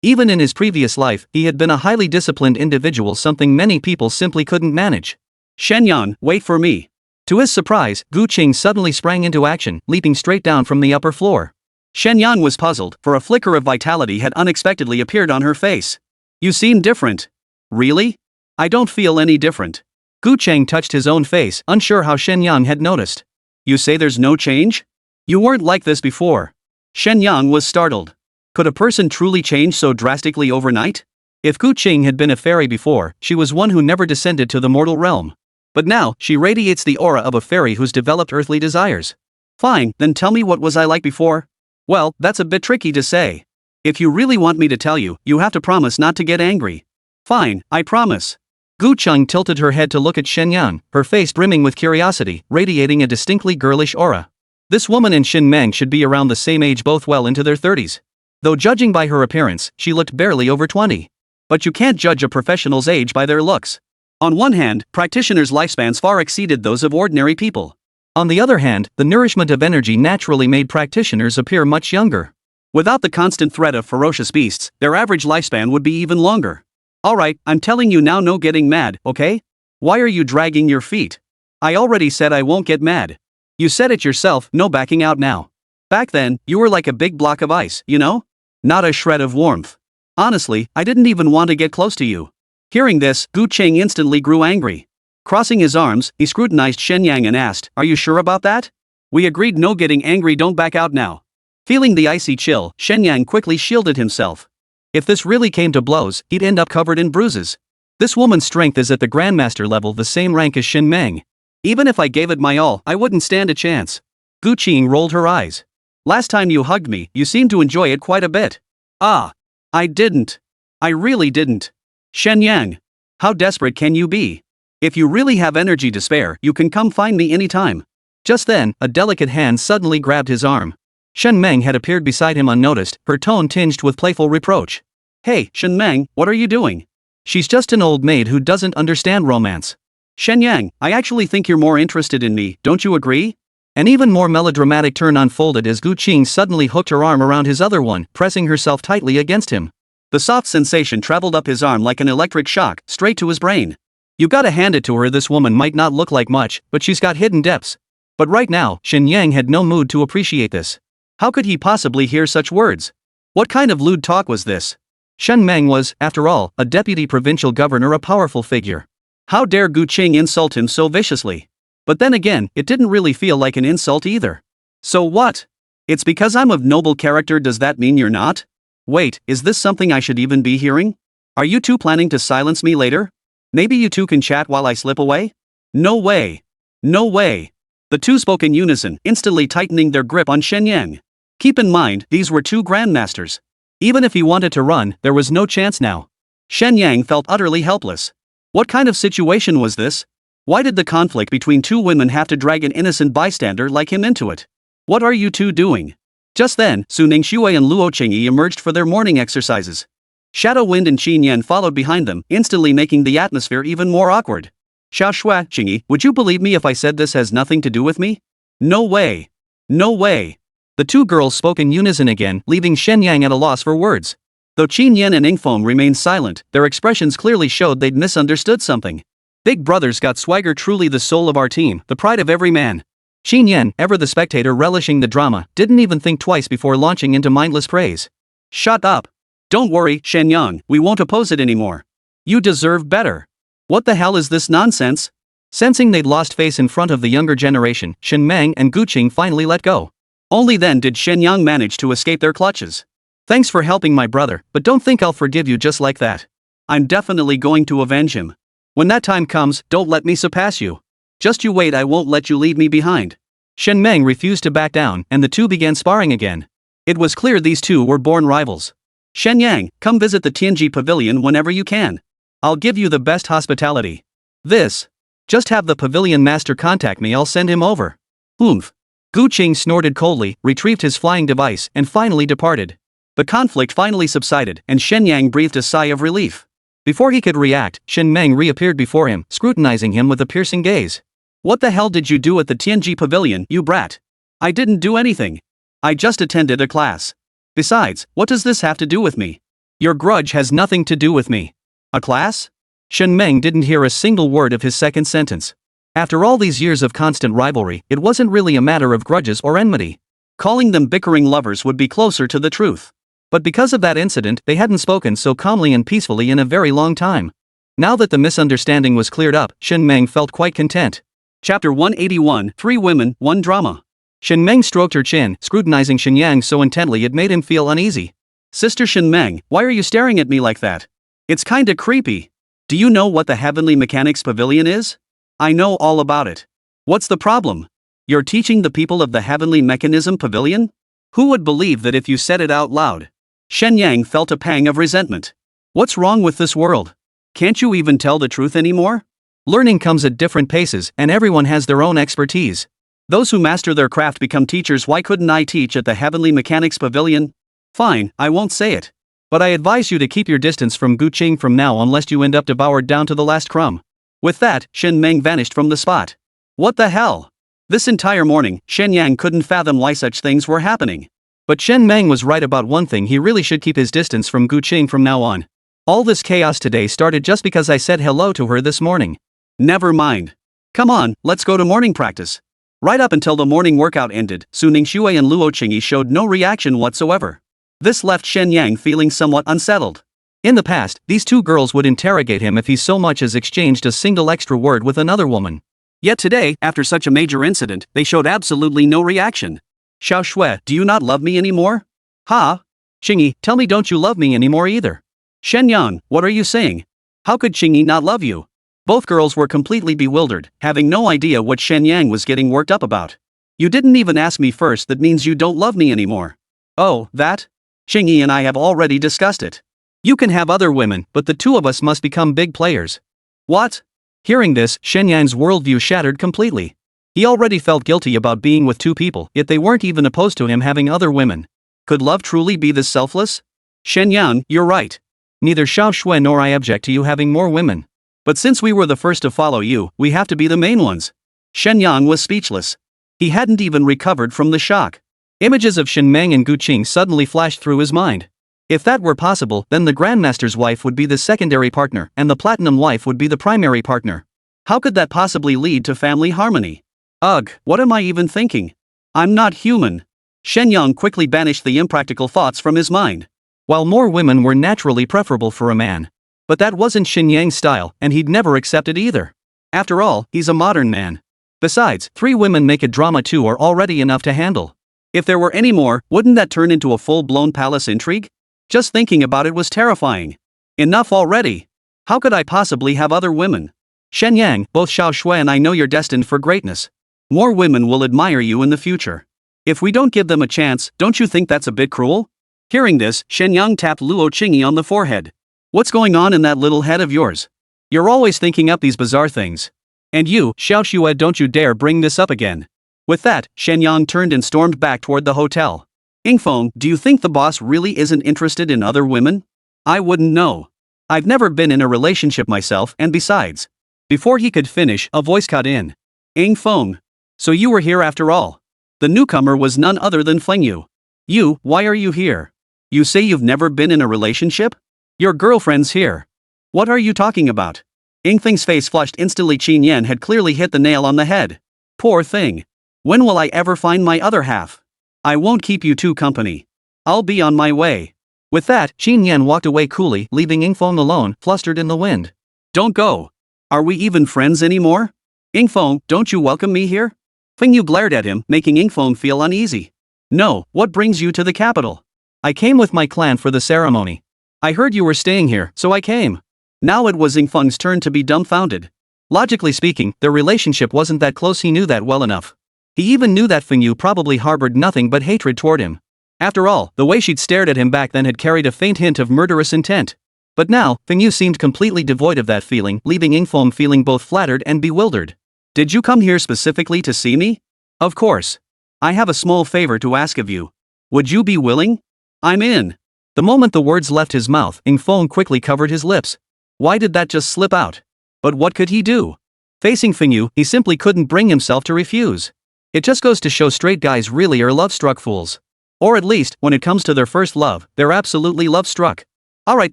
Speaker 1: Even in his previous life, he had been a highly disciplined individual, something many people simply couldn't manage.
Speaker 2: Shen Yang, wait for me.
Speaker 1: To his surprise, Gu Qing suddenly sprang into action, leaping straight down from the upper floor.
Speaker 2: Shen Yang was puzzled, for a flicker of vitality had unexpectedly appeared on her face. You seem different. Really? I don't feel any different.
Speaker 1: Gu Qing touched his own face, unsure how Shen Yang had noticed.
Speaker 2: You say there's no change? You weren't like this before. Shen Yang was startled. Could a person truly change so drastically overnight?
Speaker 1: If Gu Qing had been a fairy before, she was one who never descended to the mortal realm. But now, she radiates the aura of a fairy who's developed earthly desires.
Speaker 2: Fine, then tell me what was I like before? Well, that's a bit tricky to say. If you really want me to tell you, you have to promise not to get angry. Fine, I promise.
Speaker 1: Gu Qing tilted her head to look at Shen Yang, her face brimming with curiosity, radiating a distinctly girlish aura. This woman and Shen Meng should be around the same age, both well into their 30s. Though judging by her appearance, she looked barely over 20.
Speaker 2: But you can't judge a professional's age by their looks. On one hand, practitioners' lifespans far exceeded those of ordinary people.
Speaker 1: On the other hand, the nourishment of energy naturally made practitioners appear much younger.
Speaker 2: Without the constant threat of ferocious beasts, their average lifespan would be even longer. Alright, I'm telling you now, no getting mad, okay? Why are you dragging your feet? I already said I won't get mad. You said it yourself, no backing out now. Back then, you were like a big block of ice, you know? Not a shred of warmth. Honestly, I didn't even want to get close to you. Hearing this, Gu Qing instantly grew angry. Crossing his arms, he scrutinized Shen Yang and asked, Are you sure about that? We agreed no getting angry, don't back out now. Feeling the icy chill, Shen Yang quickly shielded himself.
Speaker 1: If this really came to blows, he'd end up covered in bruises. This woman's strength is at the Grandmaster level, the same rank as Shen Meng.
Speaker 2: Even if I gave it my all, I wouldn't stand a chance.
Speaker 1: Gu Qing rolled her eyes.
Speaker 2: Last time you hugged me, you seemed to enjoy it quite a bit. Ah. I didn't. I really didn't. Shen Yang. How desperate can you be? If you really have energy to spare, you can come find me anytime.
Speaker 1: Just then, a delicate hand suddenly grabbed his arm. Shen Meng had appeared beside him unnoticed, her tone tinged with playful reproach.
Speaker 2: Hey, Shen Meng, what are you doing?
Speaker 1: She's just an old maid who doesn't understand romance.
Speaker 2: Shen Yang, I actually think you're more interested in me, don't you agree?
Speaker 1: An even more melodramatic turn unfolded as Gu Qing suddenly hooked her arm around his other one, pressing herself tightly against him.
Speaker 2: The soft sensation traveled up his arm like an electric shock, straight to his brain.
Speaker 1: You gotta hand it to her, this woman might not look like much, but she's got hidden depths. But right now, Shen Yang had no mood to appreciate this.
Speaker 2: How could he possibly hear such words? What kind of lewd talk was this?
Speaker 1: Shen Meng was, after all, a deputy provincial governor, a powerful figure.
Speaker 2: How dare Gu Qing insult him so viciously? But then again, it didn't really feel like an insult either. So what? It's because I'm of noble character, does that mean you're not? Wait, is this something I should even be hearing? Are you two planning to silence me later? Maybe you two can chat while I slip away? No way. No way. The two spoke in unison, instantly tightening their grip on Shen Yang. Keep in mind, these were two grandmasters. Even if he wanted to run, there was no chance now. Shen Yang felt utterly helpless. What kind of situation was this? Why did the conflict between two women have to drag an innocent bystander like him into it? What are you two doing? Just then, Su Ningxue and Luo Qingyi emerged for their morning exercises. Shadow Wind and Qin Yan followed behind them, instantly making the atmosphere even more awkward. Xiao Shui, Qingyi, would you believe me if I said this has nothing to do with me? No way. No way.
Speaker 1: The two girls spoke in unison again, leaving Shen Yang at a loss for words.
Speaker 2: Though Qin Yan and Ingfeng remained silent, their expressions clearly showed they'd misunderstood something. Big brother's got swagger, truly the soul of our team, the pride of every man.
Speaker 1: Qin Yan, ever the spectator relishing the drama, didn't even think twice before launching into mindless praise.
Speaker 2: Shut up. Don't worry, Shen Yang, we won't oppose it anymore. You deserve better. What the hell is this nonsense?
Speaker 1: Sensing they'd lost face in front of the younger generation, Shen Meng and Gu Qing finally let go.
Speaker 2: Only then did Shen Yang manage to escape their clutches.
Speaker 1: Thanks for helping my brother, but don't think I'll forgive you just like that.
Speaker 2: I'm definitely going to avenge him. When that time comes, don't let me surpass you. Just you wait, I won't let you leave me behind.
Speaker 1: Shen Meng refused to back down, and the two began sparring again.
Speaker 2: It was clear these two were born rivals. Shen Yang, come visit the Tianji Pavilion whenever you can. I'll give you the best hospitality.
Speaker 1: Just have the pavilion master contact me, I'll send him over.
Speaker 2: Oomph.
Speaker 1: Gu Qing snorted coldly, retrieved his flying device, and finally departed.
Speaker 2: The conflict finally subsided, and Shen Yang breathed a sigh of relief.
Speaker 1: Before he could react, Shen Meng reappeared before him, scrutinizing him with a piercing gaze.
Speaker 2: What the hell did you do at the Tianji Pavilion, you brat? I didn't do anything. I just attended a class. Besides, what does this have to do with me?
Speaker 1: Your grudge has nothing to do with me.
Speaker 2: A class?
Speaker 1: Shen Meng didn't hear a single word of his second sentence. After all these years of constant rivalry, it wasn't really a matter of grudges or enmity.
Speaker 2: Calling them bickering lovers would be closer to the truth.
Speaker 1: But because of that incident, they hadn't spoken so calmly and peacefully in a very long time. Now that the misunderstanding was cleared up, Shen Meng felt quite content.
Speaker 2: Chapter 181, 3 Women, 1 Drama.
Speaker 1: Shen Meng stroked her chin, scrutinizing Shen Yang so intently it made him feel uneasy.
Speaker 2: Sister Shen Meng, why are you staring at me like that? It's kinda creepy. Do you know what the Heavenly Mechanics Pavilion is? I know all about it. What's the problem? You're teaching the people of the Heavenly Mechanism Pavilion? Who would believe that if you said it out loud? Shen Yang felt a pang of resentment. What's wrong with this world? Can't you even tell the truth anymore?
Speaker 1: Learning comes at different paces, and everyone has their own expertise.
Speaker 2: Those who master their craft become teachers. Why couldn't I teach at the Heavenly Mechanics Pavilion? Fine, I won't say it.
Speaker 1: But I advise you to keep your distance from Gu Qing from now unless you end up devoured down to the last crumb.
Speaker 2: With that, Shen Meng vanished from the spot. What the hell? This entire morning, Shen Yang couldn't fathom why such things were happening.
Speaker 1: But Shen Meng was right about one thing: he really should keep his distance from Gu Qing from now on. All this chaos today started just because I said hello to her this morning.
Speaker 2: Never mind. Come on, let's go to morning practice. Right up until the morning workout ended, Su Ningxue and Luo Qingyi showed no reaction whatsoever. This left Shen Yang feeling somewhat unsettled.
Speaker 1: In the past, these two girls would interrogate him if he so much as exchanged a single extra word with another woman.
Speaker 2: Yet today, after such a major incident, they showed absolutely no reaction. Xiao Shui, do you not love me anymore? Ha?
Speaker 1: Qingyi, tell me, don't you love me anymore either?
Speaker 2: Shen Yang, what are you saying? How could Qingyi not love you? Both girls were completely bewildered, having no idea what Shen Yang was getting worked up about. You didn't even ask me first, that means you don't love me anymore. Oh, that? Qingyi and I have already discussed it.
Speaker 1: You can have other women, but the two of us must become big players.
Speaker 2: What?
Speaker 1: Hearing this, Shen Yang's worldview shattered completely. He already felt guilty about being with two people, yet they weren't even opposed to him having other women.
Speaker 2: Could love truly be this selfless? Shen Yang, you're right.
Speaker 1: Neither Xiao Shui nor I object to you having more women.
Speaker 2: But since we were the first to follow you, we have to be the main ones. Shen Yang was speechless. He hadn't even recovered from the shock.
Speaker 1: Images of Shen Meng and Gu Qing suddenly flashed through his mind. If that were possible, then the Grandmaster's wife would be the secondary partner, and the Platinum wife would be the primary partner.
Speaker 2: How could that possibly lead to family harmony? Ugh, what am I even thinking? I'm not human. Shen Yang quickly banished the impractical thoughts from his mind.
Speaker 1: While more women were naturally preferable for a man. But that wasn't Shen Yang's style, and he'd never accept it either. After all, he's a modern man. Besides, 3 women make a drama too are already enough to handle.
Speaker 2: If there were any more, wouldn't that turn into a full-blown palace intrigue? Just thinking about it was terrifying. Enough already. How could I possibly have other women?
Speaker 1: Shen Yang, both Xiao Shui and I know you're destined for greatness.
Speaker 2: More women will admire you in the future. If we don't give them a chance, don't you think that's a bit cruel? Hearing this, Shen Yang tapped Luo Qingyi on the forehead. What's going on in that little head of yours?
Speaker 1: You're always thinking up these bizarre things. And you, Xiao Shui, don't you dare bring this up again.
Speaker 2: With that, Shen Yang turned and stormed back toward the hotel. Yingfeng, do you think the boss really isn't interested in other women? I wouldn't know. I've never been in a relationship myself, and besides. Before he could finish, a voice cut in. Yingfeng. So you were here after all. The newcomer was none other than Feng Yu. You, why are you here? You say you've never been in a relationship? Your girlfriend's here. What are you talking about? Yingfeng's face flushed instantly. Qin Yan had clearly hit the nail on the head. Poor thing. When will I ever find my other half? I won't keep you two company. I'll be on my way.
Speaker 1: With that, Xin Yan walked away coolly, leaving Yingfeng alone, flustered in the wind.
Speaker 2: Don't go. Are we even friends anymore? Yingfeng, don't you welcome me here? Feng Yu glared at him, making Yingfeng feel uneasy. No, what brings you to the capital?
Speaker 1: I came with my clan for the ceremony.
Speaker 2: I heard you were staying here, so I came. Now it was Yingfeng's turn to be dumbfounded.
Speaker 1: Logically speaking, their relationship wasn't that close. He knew that well enough. He even knew that Feng Yu probably harbored nothing but hatred toward him. After all, the way she'd stared at him back then had carried a faint hint of murderous intent. But now, Feng Yu seemed completely devoid of that feeling, leaving Yingfeng feeling both flattered and bewildered.
Speaker 2: Did you come here specifically to see me?
Speaker 1: Of course.
Speaker 2: I have a small favor to ask of you. Would you be willing? I'm in.
Speaker 1: The moment the words left his mouth, Yingfeng quickly covered his lips. Why did that just slip out? But what could he do? Facing Feng Yu, he simply couldn't bring himself to refuse. It just goes to show straight guys really are love-struck fools. Or at least, when it comes to their first love, they're absolutely love-struck. Alright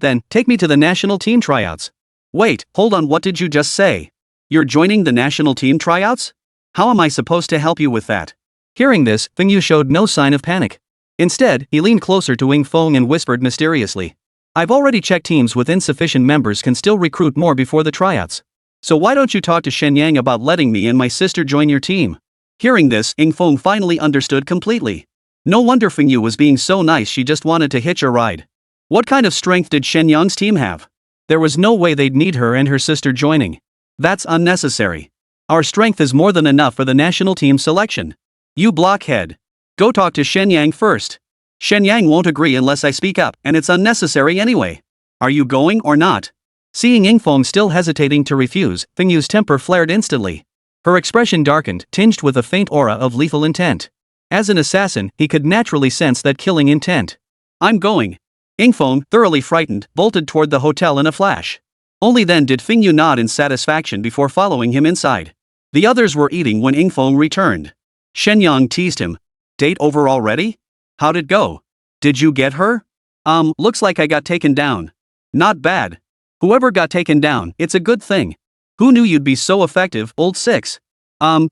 Speaker 1: then, take me to the national team tryouts.
Speaker 2: Wait, hold on, what did you just say? You're joining the national team tryouts? How am I supposed to help you with that?
Speaker 1: Hearing this, Feng Yu showed no sign of panic. Instead, he leaned closer to Yingfeng and whispered mysteriously. I've already checked teams with insufficient members can still recruit more before the tryouts. So why don't you talk to Shen Yang about letting me and my sister join your team?
Speaker 2: Hearing this, Yingfeng finally understood completely. No wonder Feng Yu was being so nice, she just wanted to hitch a ride. What kind of strength did Shen Yang's team have?
Speaker 1: There was no way they'd need her and her sister joining.
Speaker 2: That's unnecessary.
Speaker 1: Our strength is more than enough for the national team selection.
Speaker 2: You blockhead. Go talk to Shen Yang first. Shen Yang won't agree unless I speak up, and it's unnecessary anyway. Are you going or not?
Speaker 1: Seeing Yingfeng still hesitating to refuse, Feng Yu's temper flared instantly. Her expression darkened, tinged with a faint aura of lethal intent. As an assassin, he could naturally sense that killing intent.
Speaker 2: I'm going. Yingfeng, thoroughly frightened, bolted toward the hotel in a flash. Only then did Feng Yu nod in satisfaction before following him inside. The others were eating when Yingfeng returned. Shen Yang teased him. Date over already? How'd it go? Did you get her? Looks like I got taken down. Not bad. Whoever got taken down, it's a good thing. Who knew you'd be so effective, old six?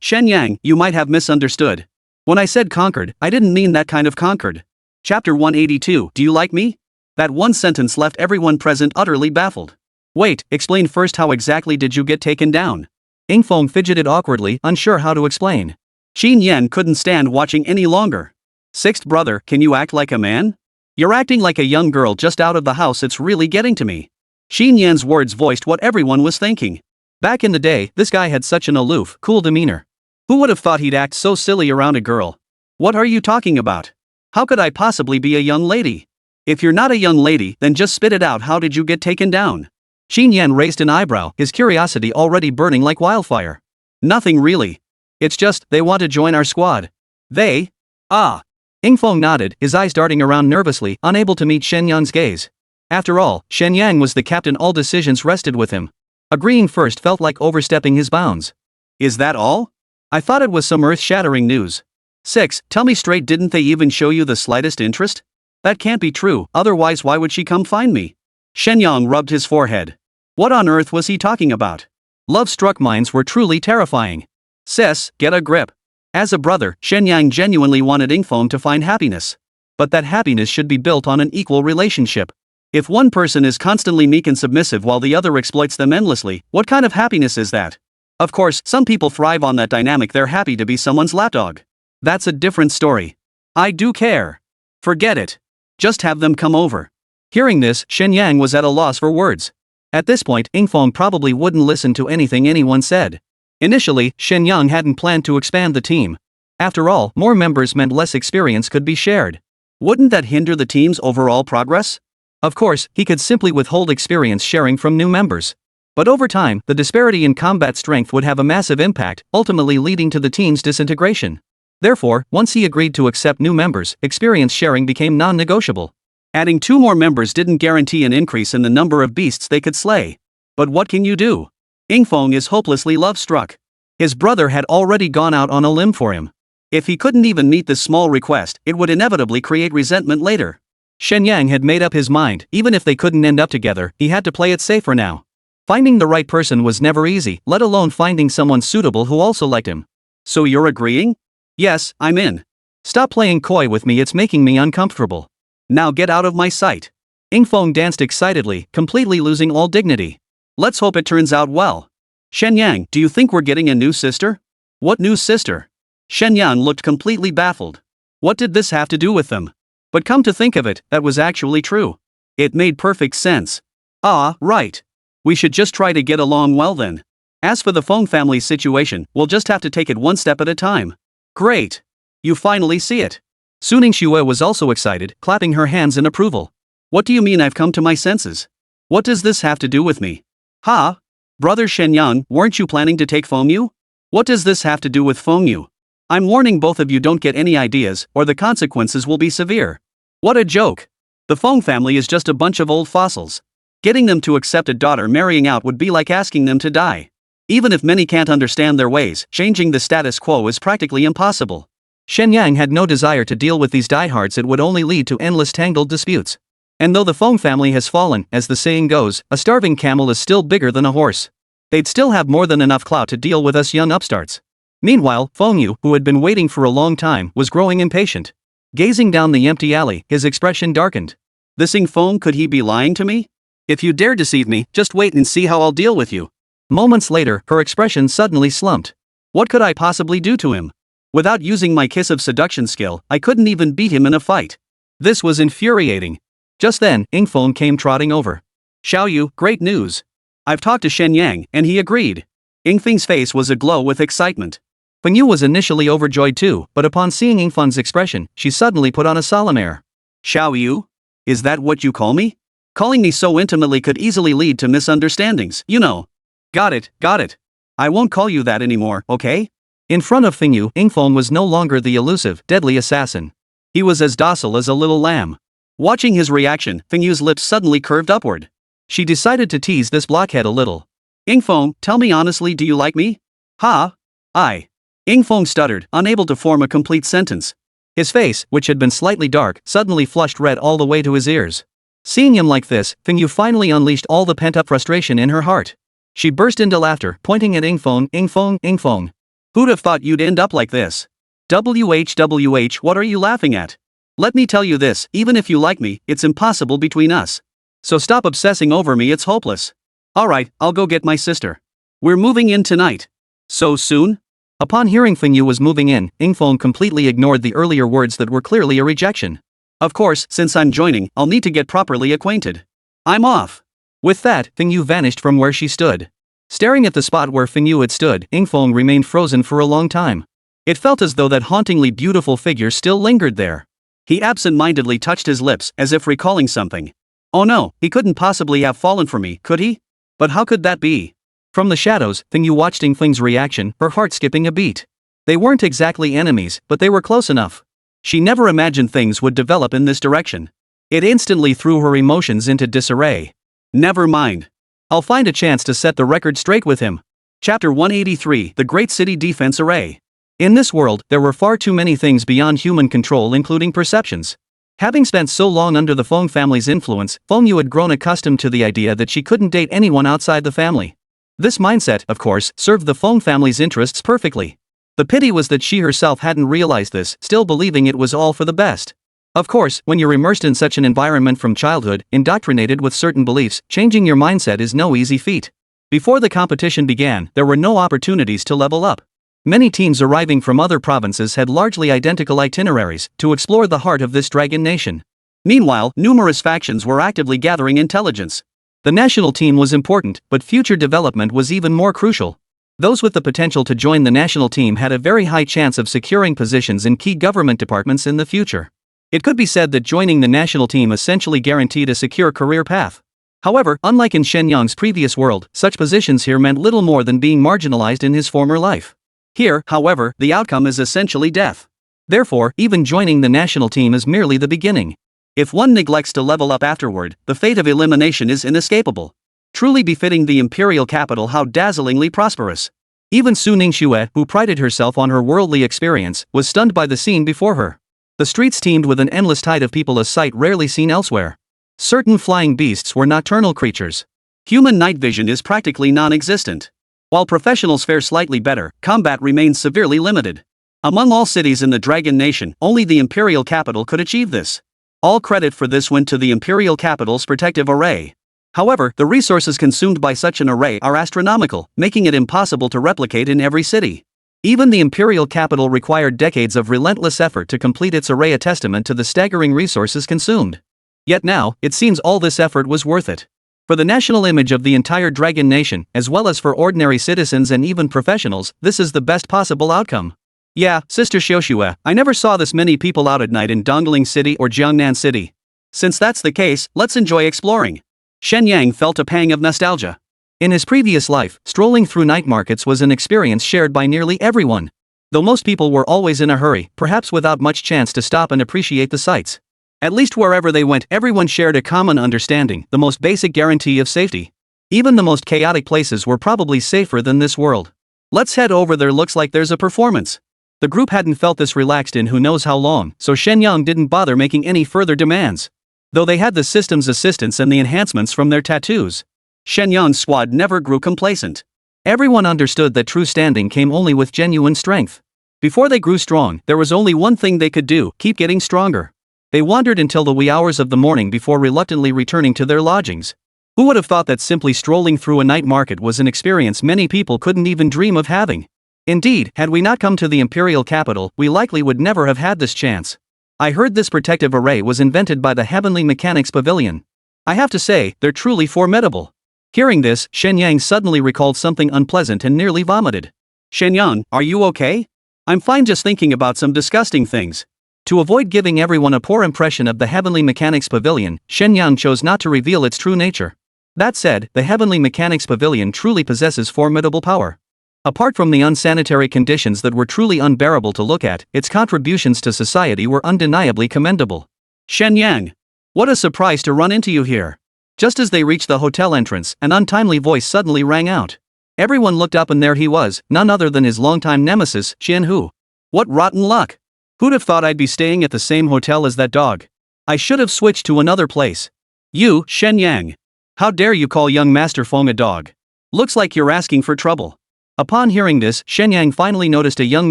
Speaker 2: Shen Yang, you might have misunderstood. When I said conquered, I didn't mean that kind of conquered. Chapter 182, do you like me? That one sentence left everyone present utterly baffled. Wait, explain first, how exactly did you get taken down?
Speaker 1: Yingfeng fidgeted awkwardly, unsure how to explain.
Speaker 2: Xin Yan couldn't stand watching any longer. Sixth brother, can you act like a man? You're acting like a young girl just out of the house, it's really getting to me. Xin Yan's words voiced what everyone was thinking.
Speaker 1: Back in the day, this guy had such an aloof, cool demeanor.
Speaker 2: Who would have thought he'd act so silly around a girl? What are you talking about? How could I possibly be a young lady? If you're not a young lady, then just spit it out, how did you get taken down?
Speaker 1: Xin Yan raised an eyebrow, his curiosity already burning like wildfire.
Speaker 2: Nothing really.
Speaker 1: It's just, they want to join our squad.
Speaker 2: They? Ah.
Speaker 1: Yingfeng nodded, his eyes darting around nervously, unable to meet Shen Yang's gaze. After all, Shen Yang was the captain, all decisions rested with him. Agreeing first felt like overstepping his bounds.
Speaker 2: Is that all? I thought it was some earth-shattering news. 6. Tell me straight, didn't they even show you the slightest interest? That can't be true, otherwise why would she come find me? Shen Yang rubbed his forehead. What on earth was he talking about?
Speaker 1: Love-struck minds were truly terrifying.
Speaker 2: Sis, get a grip. As a brother, Shen Yang genuinely wanted Yingfeng to find happiness. But that happiness should be built on an equal relationship. If one person is constantly meek and submissive while the other exploits them endlessly, what kind of happiness is that? Of course, some people thrive on that dynamic, they're happy to be someone's lapdog. That's a different story. I do care. Forget it. Just have them come over.
Speaker 1: Hearing this, Shen Yang was at a loss for words. At this point, Yingfeng probably wouldn't listen to anything anyone said. Initially, Shen Yang hadn't planned to expand the team. After all, more members meant less experience could be shared.
Speaker 2: Wouldn't that hinder the team's overall progress?
Speaker 1: Of course, he could simply withhold experience sharing from new members. But over time, the disparity in combat strength would have a massive impact, ultimately leading to the team's disintegration. Therefore, once he agreed to accept new members, experience sharing became non-negotiable.
Speaker 2: Adding 2 more members didn't guarantee an increase in the number of beasts they could slay. But what can you do? Yingfeng is hopelessly love-struck. His brother had already gone out on a limb for him. If he couldn't even meet this small request, it would inevitably create resentment later.
Speaker 1: Shen Yang had made up his mind, even if they couldn't end up together, he had to play it safe for now. Finding the right person was never easy, let alone finding someone suitable who also liked him.
Speaker 2: So you're agreeing? Yes, I'm in.
Speaker 1: Stop playing coy with me, it's making me uncomfortable.
Speaker 2: Now get out of my sight. Yingfeng danced excitedly, completely losing all dignity. Let's hope it turns out well. Shen Yang, do you think we're getting a new sister? What new sister? Shen Yang looked completely baffled. What did this have to do with them? But come to think of it, that was actually true. It made perfect sense. Ah, right. We should just try to get along well then. As for the Feng family's situation, we'll just have to take it one step at a time. Great. You finally see it. Su Ningxue was also excited, clapping her hands in approval. What do you mean I've come to my senses? What does this have to do with me? Ha? Brother Shen Yang, weren't you planning to take Fengyu? What does this have to do with Fengyu? I'm warning both of you, don't get any ideas, or the consequences will be severe. What a joke. The Feng family is just a bunch of old fossils. Getting them to accept a daughter marrying out would be like asking them to die. Even if many can't understand their ways, changing the status quo is practically impossible.
Speaker 1: Shen Yang had no desire to deal with these diehards, it would only lead to endless tangled disputes. And though the Feng family has fallen, as the saying goes, a starving camel is still bigger than a horse. They'd still have more than enough clout to deal with us young upstarts. Meanwhile, Fengyu, who had been waiting for a long time, was growing impatient. Gazing down the empty alley, his expression darkened.
Speaker 2: This Yingfeng, could he be lying to me? If you dare deceive me, just wait and see how I'll deal with you.
Speaker 1: Moments later, her expression suddenly slumped.
Speaker 2: What could I possibly do to him? Without using my kiss of seduction skill, I couldn't even beat him in a fight. This was infuriating.
Speaker 1: Just then, Yingfeng came trotting over.
Speaker 2: Xiaoyu, great news. I've talked to Shen Yang, and he agreed. Yingfeng's face was aglow with excitement.
Speaker 1: Fengyu was initially overjoyed too, but upon seeing Yingfeng's expression, she suddenly put on a solemn air.
Speaker 2: Xiaoyu? Is that what you call me? Calling me so intimately could easily lead to misunderstandings, you know. Got it. I won't call you that anymore, okay?
Speaker 1: In front of Fengyu, Yingfeng was no longer the elusive, deadly assassin.
Speaker 2: He was as docile as a little lamb. Watching his reaction, Fengyu's lips suddenly curved upward.
Speaker 1: She decided to tease this blockhead a little.
Speaker 2: Yingfeng, tell me honestly, do you like me? Ha? Yingfeng stuttered, unable to form a complete sentence.
Speaker 1: His face, which had been slightly dark, suddenly flushed red all the way to his ears. Seeing him like this, Fengyu finally unleashed all the pent-up frustration in her heart. She burst into laughter, pointing at Yingfeng.
Speaker 2: Who'd have thought you'd end up like this? WH, what are you laughing at? Let me tell you this, even if you like me, it's impossible between us. So stop obsessing over me, it's hopeless. Alright, I'll go get my sister. We're moving in tonight. So soon?
Speaker 1: Upon hearing Fengyu was moving in, Yingfeng completely ignored the earlier words that were clearly a rejection.
Speaker 2: Of course, since I'm joining, I'll need to get properly acquainted. I'm off.
Speaker 1: With that, Fengyu vanished from where she stood. Staring at the spot where Fengyu had stood, Yingfeng remained frozen for a long time. It felt as though that hauntingly beautiful figure still lingered there.
Speaker 2: He absent-mindedly touched his lips, as if recalling something. Oh no, he couldn't possibly have fallen for me, could he? But how could that be?
Speaker 1: From the shadows, Fengyu watched Yingfeng's reaction, her heart skipping a beat. They weren't exactly enemies, but they were close enough. She never imagined things would develop in this direction. It instantly threw her emotions into disarray.
Speaker 2: Never mind.
Speaker 1: I'll find a chance to set the record straight with him.
Speaker 2: Chapter 183, The Great City Defense Array.
Speaker 1: In this world, there were far too many things beyond human control, including perceptions. Having spent so long under the Feng family's influence, Fengyu had grown accustomed to the idea that she couldn't date anyone outside the family. This mindset, of course, served the Feng family's interests perfectly. The pity was that she herself hadn't realized this, still believing it was all for the best. Of course, when you're immersed in such an environment from childhood, indoctrinated with certain beliefs, changing your mindset is no easy feat. Before the competition began, there were no opportunities to level up. Many teams arriving from other provinces had largely identical itineraries to explore the heart of this dragon nation.
Speaker 2: Meanwhile, numerous factions were actively gathering intelligence.
Speaker 1: The national team was important, but future development was even more crucial. Those with the potential to join the national team had a very high chance of securing positions in key government departments in the future. It could be said that joining the national team essentially guaranteed a secure career path. However, unlike in Shen Yang's previous world, such positions here meant little more than being marginalized in his former life. Here, however, the outcome is essentially death. Therefore, even joining the national team is merely the beginning. If one neglects to level up afterward, the fate of elimination is inescapable. Truly befitting the imperial capital, how dazzlingly prosperous. Even Su Ningxue, who prided herself on her worldly experience, was stunned by the scene before her. The streets teemed with an endless tide of people, a sight rarely seen elsewhere. Certain flying beasts were nocturnal creatures.
Speaker 2: Human night vision is practically non-existent. While professionals fare slightly better, combat remains severely limited. Among all cities in the Dragon Nation, only the imperial capital could achieve this. All credit for this went to the imperial capital's protective array. However, the resources consumed by such an array are astronomical, making it impossible to replicate in every city. Even the imperial capital required decades of relentless effort to complete its array, a testament to the staggering resources consumed. Yet now, it seems all this effort was worth it. For the national image of the entire Dragon Nation, as well as for ordinary citizens and even professionals, this is the best possible outcome. Yeah, Sister Xiaoxue, I never saw this many people out at night in Dongling City or Jiangnan City. Since that's the case, let's enjoy exploring. Shen Yang felt a pang of nostalgia. In his previous life, strolling through night markets was an experience shared by nearly everyone. Though most people were always in a hurry, perhaps without much chance to stop and appreciate the sights. At least wherever they went, everyone shared a common understanding, the most basic guarantee of safety. Even the most chaotic places were probably safer than this world. Let's head over there, looks like there's a performance. The group hadn't felt this relaxed in who knows how long, so Shen Yang didn't bother making any further demands. Though they had the system's assistance and the enhancements from their tattoos, Shen Yang's squad never grew complacent. Everyone understood that true standing came only with genuine strength. Before they grew strong, there was only one thing they could do: keep getting stronger. They wandered until the wee hours of the morning before reluctantly returning to their lodgings. Who would have thought that simply strolling through a night market was an experience many people couldn't even dream of having? Indeed, had we not come to the imperial capital, we likely would never have had this chance. I heard this protective array was invented by the Heavenly Mechanics Pavilion. I have to say, they're truly formidable. Hearing this, Shen Yang suddenly recalled something unpleasant and nearly vomited. Shen Yang, are you okay? I'm fine, just thinking about some disgusting things. To avoid giving everyone a poor impression of the Heavenly Mechanics Pavilion, Shen Yang chose not to reveal its true nature. That said, the Heavenly Mechanics Pavilion truly possesses formidable power. Apart from the unsanitary conditions that were truly unbearable to look at, its contributions to society were undeniably commendable. Shen Yang, what a surprise to run into you here. Just as they reached the hotel entrance, an untimely voice suddenly rang out. Everyone looked up and there he was, none other than his longtime nemesis, Qianhu. What rotten luck! Who'd have thought I'd be staying at the same hotel as that dog? I should have switched to another place. You, Shen Yang. How dare you call young Master Feng a dog? Looks like you're asking for trouble. Upon hearing this, Shen Yang finally noticed a young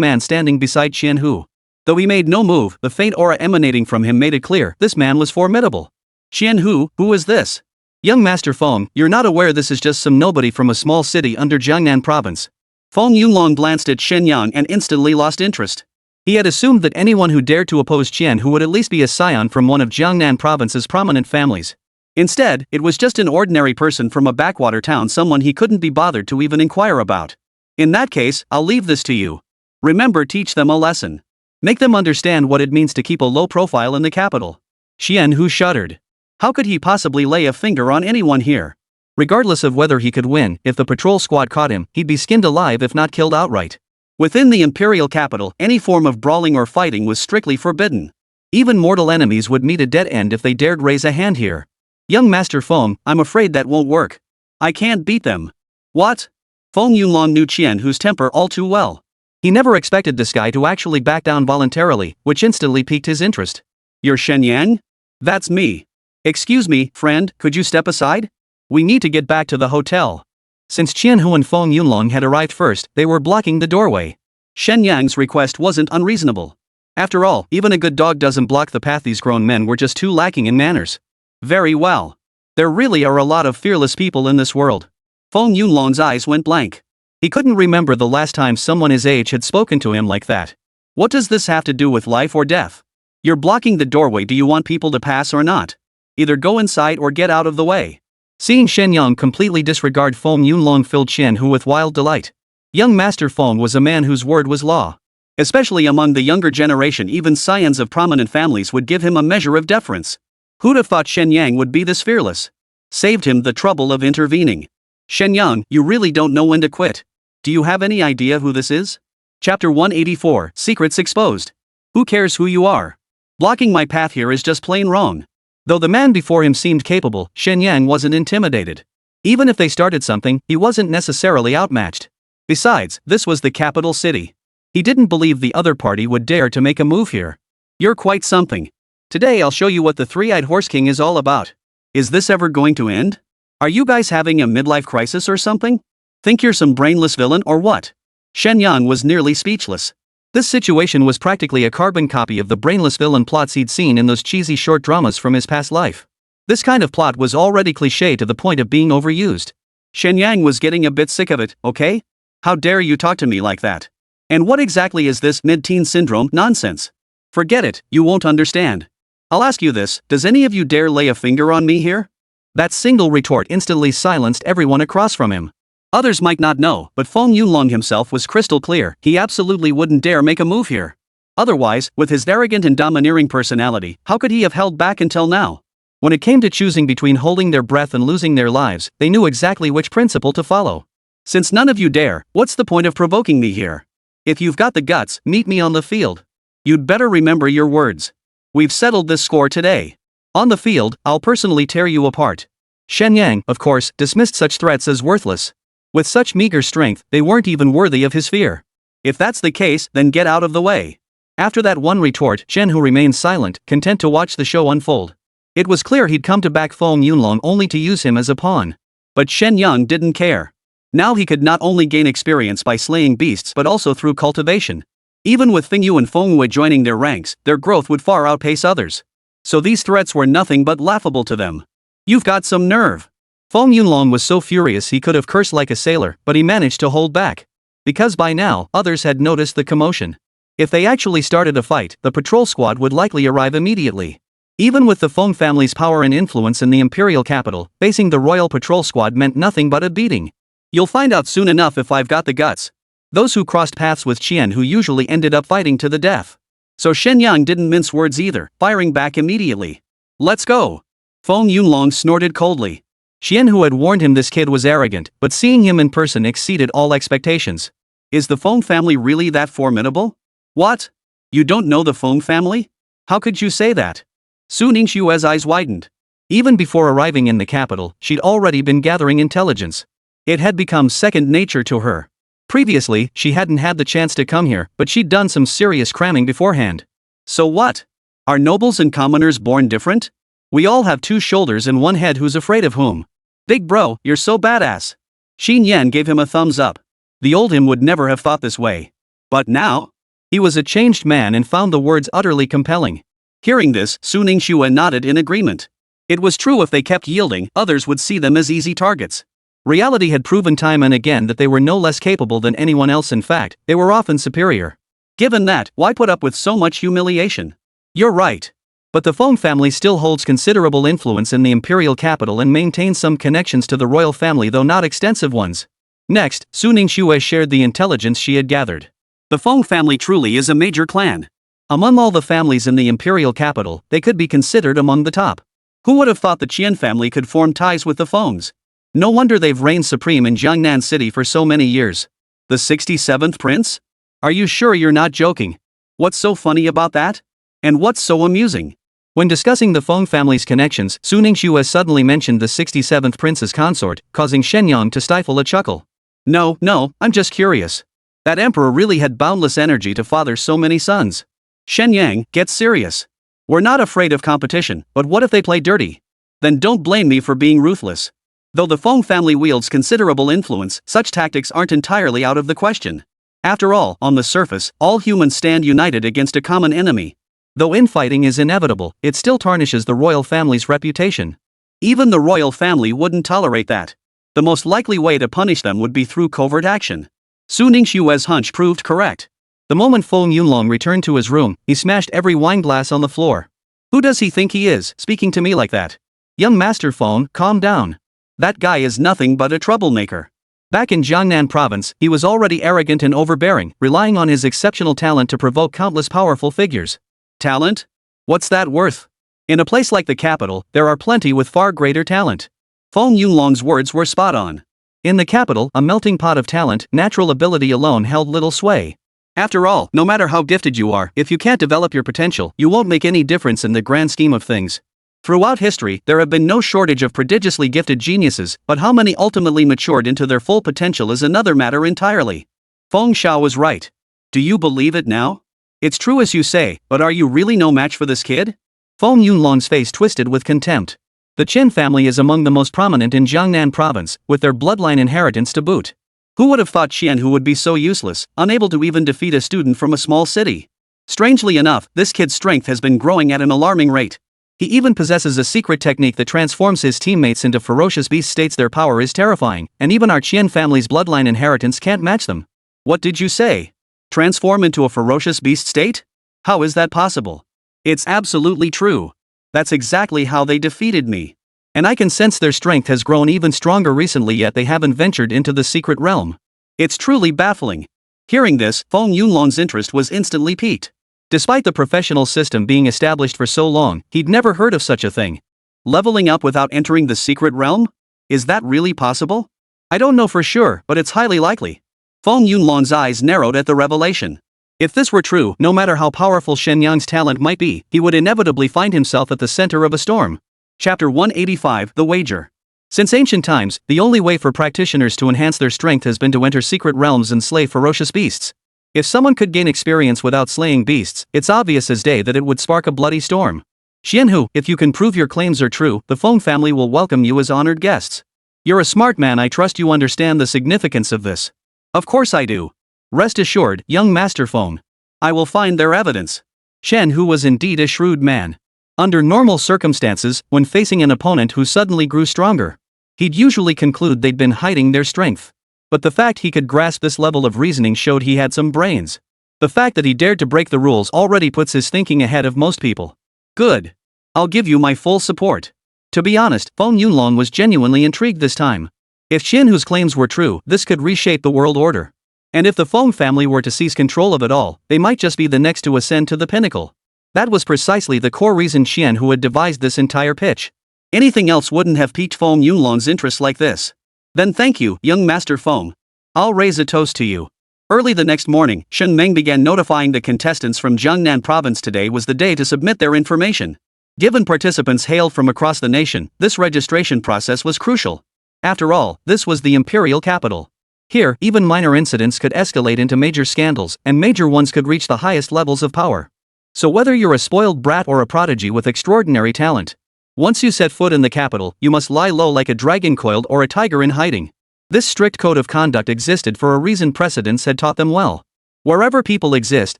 Speaker 2: man standing beside Qianhu. Though he made no move, the faint aura emanating from him made it clear this man was formidable. Qianhu, who is this? Young Master Feng, you're not aware this is just some nobody from a small city under Jiangnan province. Feng Yunlong glanced at Shen Yang and instantly lost interest. He had assumed that anyone who dared to oppose Qianhu would at least be a scion from one of Jiangnan province's prominent families. Instead, it was just an ordinary person from a backwater town, someone he couldn't be bothered to even inquire about. In that case, I'll leave this to you. Remember, teach them a lesson. Make them understand what it means to keep a low profile in the capital. Qianhu shuddered. How could he possibly lay a finger on anyone here? Regardless of whether he could win, if the patrol squad caught him, he'd be skinned alive if not killed outright. Within the imperial capital, any form of brawling or fighting was strictly forbidden. Even mortal enemies would meet a dead end if they dared raise a hand here. Young Master Feng, I'm afraid that won't work. I can't beat them. What? Feng Yunlong knew Qianhu's temper all too well. He never expected this guy to actually back down voluntarily, which instantly piqued his interest. You're Shen Yang? That's me. Excuse me, friend, could you step aside? We need to get back to the hotel. Since Qianhu and Feng Yunlong had arrived first, they were blocking the doorway. Shen Yang's request wasn't unreasonable. After all, even a good dog doesn't block the path. These grown men were just too lacking in manners. Very well. There really are a lot of fearless people in this world. Feng Yunlong's eyes went blank. He couldn't remember the last time someone his age had spoken to him like that. What does this have to do with life or death? You're blocking the doorway. Do you want people to pass or not? Either go inside or get out of the way. Seeing Shen Yang completely disregard Feng Yunlong filled Qianhu with wild delight. Young Master Feng was a man whose word was law. Especially among the younger generation, even scions of prominent families would give him a measure of deference. Who'd have thought Shen Yang would be this fearless? Saved him the trouble of intervening. Shen Yang, you really don't know when to quit. Do you have any idea who this is? Chapter 184, Secrets Exposed. Who cares who you are? Blocking my path here is just plain wrong. Though the man before him seemed capable, Shen Yang wasn't intimidated. Even if they started something, he wasn't necessarily outmatched. Besides, this was the capital city. He didn't believe the other party would dare to make a move here. You're quite something. Today I'll show you what the Three-Eyed Horse King is all about. Is this ever going to end? Are you guys having a midlife crisis or something? Think you're some brainless villain or what? Shen Yang was nearly speechless.
Speaker 1: This situation was practically a carbon copy of the brainless villain plots he'd seen in those cheesy short dramas from his past life. This kind of plot was already cliché to the point of being overused.
Speaker 2: Shen Yang was getting a bit sick of it, okay? How dare you talk to me like that? And what exactly is this mid-teen syndrome nonsense? Forget it, you won't understand. I'll ask you this, does any of you dare lay a finger on me here?
Speaker 1: That single retort instantly silenced everyone across from him.
Speaker 2: Others might not know, but Feng Yunlong himself was crystal clear, he absolutely wouldn't dare make a move here. Otherwise, with his arrogant and domineering personality, how could he have held back until now?
Speaker 1: When it came to choosing between holding their breath and losing their lives, they knew exactly which principle to follow.
Speaker 2: Since none of you dare, what's the point of provoking me here? If you've got the guts, meet me on the field. You'd better remember your words. We've settled this score today. On the field, I'll personally tear you apart.
Speaker 1: Shen Yang, of course, dismissed such threats as worthless. With such meager strength, they weren't even worthy of his fear.
Speaker 2: If that's the case, then get out of the way.
Speaker 1: After that one retort, Shen Hu remained silent, content to watch the show unfold. It was clear he'd come to back Feng Yunlong only to use him as a pawn.
Speaker 2: But Shen Yang didn't care. Now he could not only gain experience by slaying beasts but also through cultivation. Even with Feng Yu and Feng Wei joining their ranks, their growth would far outpace others. So these threats were nothing but laughable to them. You've got some nerve.
Speaker 1: Feng Yunlong was so furious he could have cursed like a sailor, but he managed to hold back. Because by now, others had noticed the commotion. If they actually started a fight, the patrol squad would likely arrive immediately. Even with the Feng family's power and influence in the imperial capital, facing the royal patrol squad meant nothing but a beating.
Speaker 2: You'll find out soon enough if I've got the guts.
Speaker 1: Those who crossed paths with Qian who usually ended up fighting to the death.
Speaker 2: So Shen Yang didn't mince words either, firing back immediately. Let's go. Feng Yunlong snorted coldly.
Speaker 1: Qian who had warned him this kid was arrogant, but seeing him in person exceeded all expectations.
Speaker 2: Is the Feng family really that formidable? What? You don't know the Feng family? How could you say that? Su Ningxue's eyes widened.
Speaker 1: Even before arriving in the capital, she'd already been gathering intelligence. It had become second nature to her. Previously, she hadn't had the chance to come here, but she'd done some serious cramming beforehand.
Speaker 2: So what? Are nobles and commoners born different? We all have two shoulders and one head, who's afraid of whom? Big bro, you're so badass. Xin Yan gave him a thumbs up. The old him would never have thought this way. But now?
Speaker 1: He was a changed man and found the words utterly compelling.
Speaker 2: Hearing this, Su Ningxue nodded in agreement. It was true, if they kept yielding, others would see them as easy targets.
Speaker 1: Reality had proven time and again that they were no less capable than anyone else. In fact, they were often superior.
Speaker 2: Given that, why put up with so much humiliation? You're right.
Speaker 1: But the Feng family still holds considerable influence in the imperial capital and maintains some connections to the royal family, though not extensive ones. Next, Su Ningxue shared the intelligence she had gathered.
Speaker 2: The Feng family truly is a major clan.
Speaker 1: Among all the families in the imperial capital, they could be considered among the top.
Speaker 2: Who would have thought the Qian family could form ties with the Fengs? No wonder they've reigned supreme in Jiangnan City for so many years. The 67th prince? Are you sure you're not joking? What's so funny about that? And what's so amusing?
Speaker 1: When discussing the Feng family's connections, Su Ningxue suddenly mentioned the 67th prince's consort, causing Shen Yang to stifle a chuckle.
Speaker 2: No, I'm just curious. That emperor really had boundless energy to father so many sons. Shen Yang, get serious. We're not afraid of competition, but what if they play dirty? Then don't blame me for being ruthless. Though the Feng family wields considerable influence, such tactics aren't entirely out of the question. After all, on the surface, all humans stand united against a common enemy.
Speaker 1: Though infighting is inevitable, it still tarnishes the royal family's reputation.
Speaker 2: Even the royal family wouldn't tolerate that. The most likely way to punish them would be through covert action. Su Ningxue's hunch proved correct.
Speaker 1: The moment Feng Yunlong returned to his room, he smashed every wine glass on the floor.
Speaker 2: Who does he think he is, speaking to me like that?
Speaker 1: Young Master Feng, calm down.
Speaker 2: That guy is nothing but a troublemaker.
Speaker 1: Back in Jiangnan province, he was already arrogant and overbearing, relying on his exceptional talent to provoke countless powerful figures.
Speaker 2: Talent? What's that worth? In a place like the capital, there are plenty with far greater talent. Feng Yunlong's words were spot on.
Speaker 1: In the capital, a melting pot of talent, natural ability alone held little sway.
Speaker 2: After all, no matter how gifted you are, if you can't develop your potential, you won't make any difference in the grand scheme of things. Throughout history, there have been no shortage of prodigiously gifted geniuses, but how many ultimately matured into their full potential is another matter entirely. Feng Xiao was right. Do you believe it now? It's true as you say, but are you really no match for this kid?
Speaker 1: Feng Yunlong's face twisted with contempt. The Qin family is among the most prominent in Jiangnan province, with their bloodline inheritance to boot.
Speaker 2: Who would have thought Qianhu would be so useless, unable to even defeat a student from a small city? Strangely enough, this kid's strength has been growing at an alarming rate. He even possesses a secret technique that transforms his teammates into ferocious beasts. States their power is terrifying, and even our Qian family's bloodline inheritance can't match them. What did you say? Transform into a ferocious beast state? How is that possible? It's absolutely true. That's exactly how they defeated me. And I can sense their strength has grown even stronger recently, yet they haven't ventured into the secret realm. It's truly baffling. Hearing this, Feng Yunlong's interest was instantly piqued. Despite the professional system being established for so long, he'd never heard of such a thing. Leveling up without entering the secret realm? Is that really possible? I don't know for sure, but it's highly likely. Feng Yunlong's eyes narrowed at the revelation. If this were true, no matter how powerful Shen Yang's talent might be, he would inevitably find himself at the center of a storm. Chapter 185, The Wager. Since ancient times, the only way for practitioners to enhance their strength has been to enter secret realms and slay ferocious beasts. If someone could gain experience without slaying beasts, it's obvious as day that it would spark a bloody storm. Qianhu, if you can prove your claims are true, the Feng family will welcome you as honored guests. You're a smart man. I trust you understand the significance of this. Of course I do. Rest assured, young Master Feng. I will find their evidence. Qianhu was indeed a shrewd man. Under normal circumstances, when facing an opponent who suddenly grew stronger, he'd usually conclude they'd been hiding their strength. But the fact he could grasp this level of reasoning showed he had some brains. The fact that he dared to break the rules already puts his thinking ahead of most people. Good. I'll give you my full support. To be honest, Feng Yunlong was genuinely intrigued this time. If Qianhu's claims were true, this could reshape the world order. And if the Feng family were to seize control of it all, they might just be the next to ascend to the pinnacle. That was precisely the core reason Qianhu had devised this entire pitch. Anything else wouldn't have piqued Feng Yunlong's interest like this. Then thank you, young Master Feng. I'll raise a toast to you. Early the next morning, Shen Meng began notifying the contestants from Jiangnan province. Today was the day to submit their information. Given participants hailed from across the nation, this registration process was crucial. After all, this was the imperial capital. Here, even minor incidents could escalate into major scandals, and major ones could reach the highest levels of power. So whether you're a spoiled brat or a prodigy with extraordinary talent, once you set foot in the capital, you must lie low like a dragon coiled or a tiger in hiding. This strict code of conduct existed for a reason. Precedents had taught them well. Wherever people exist,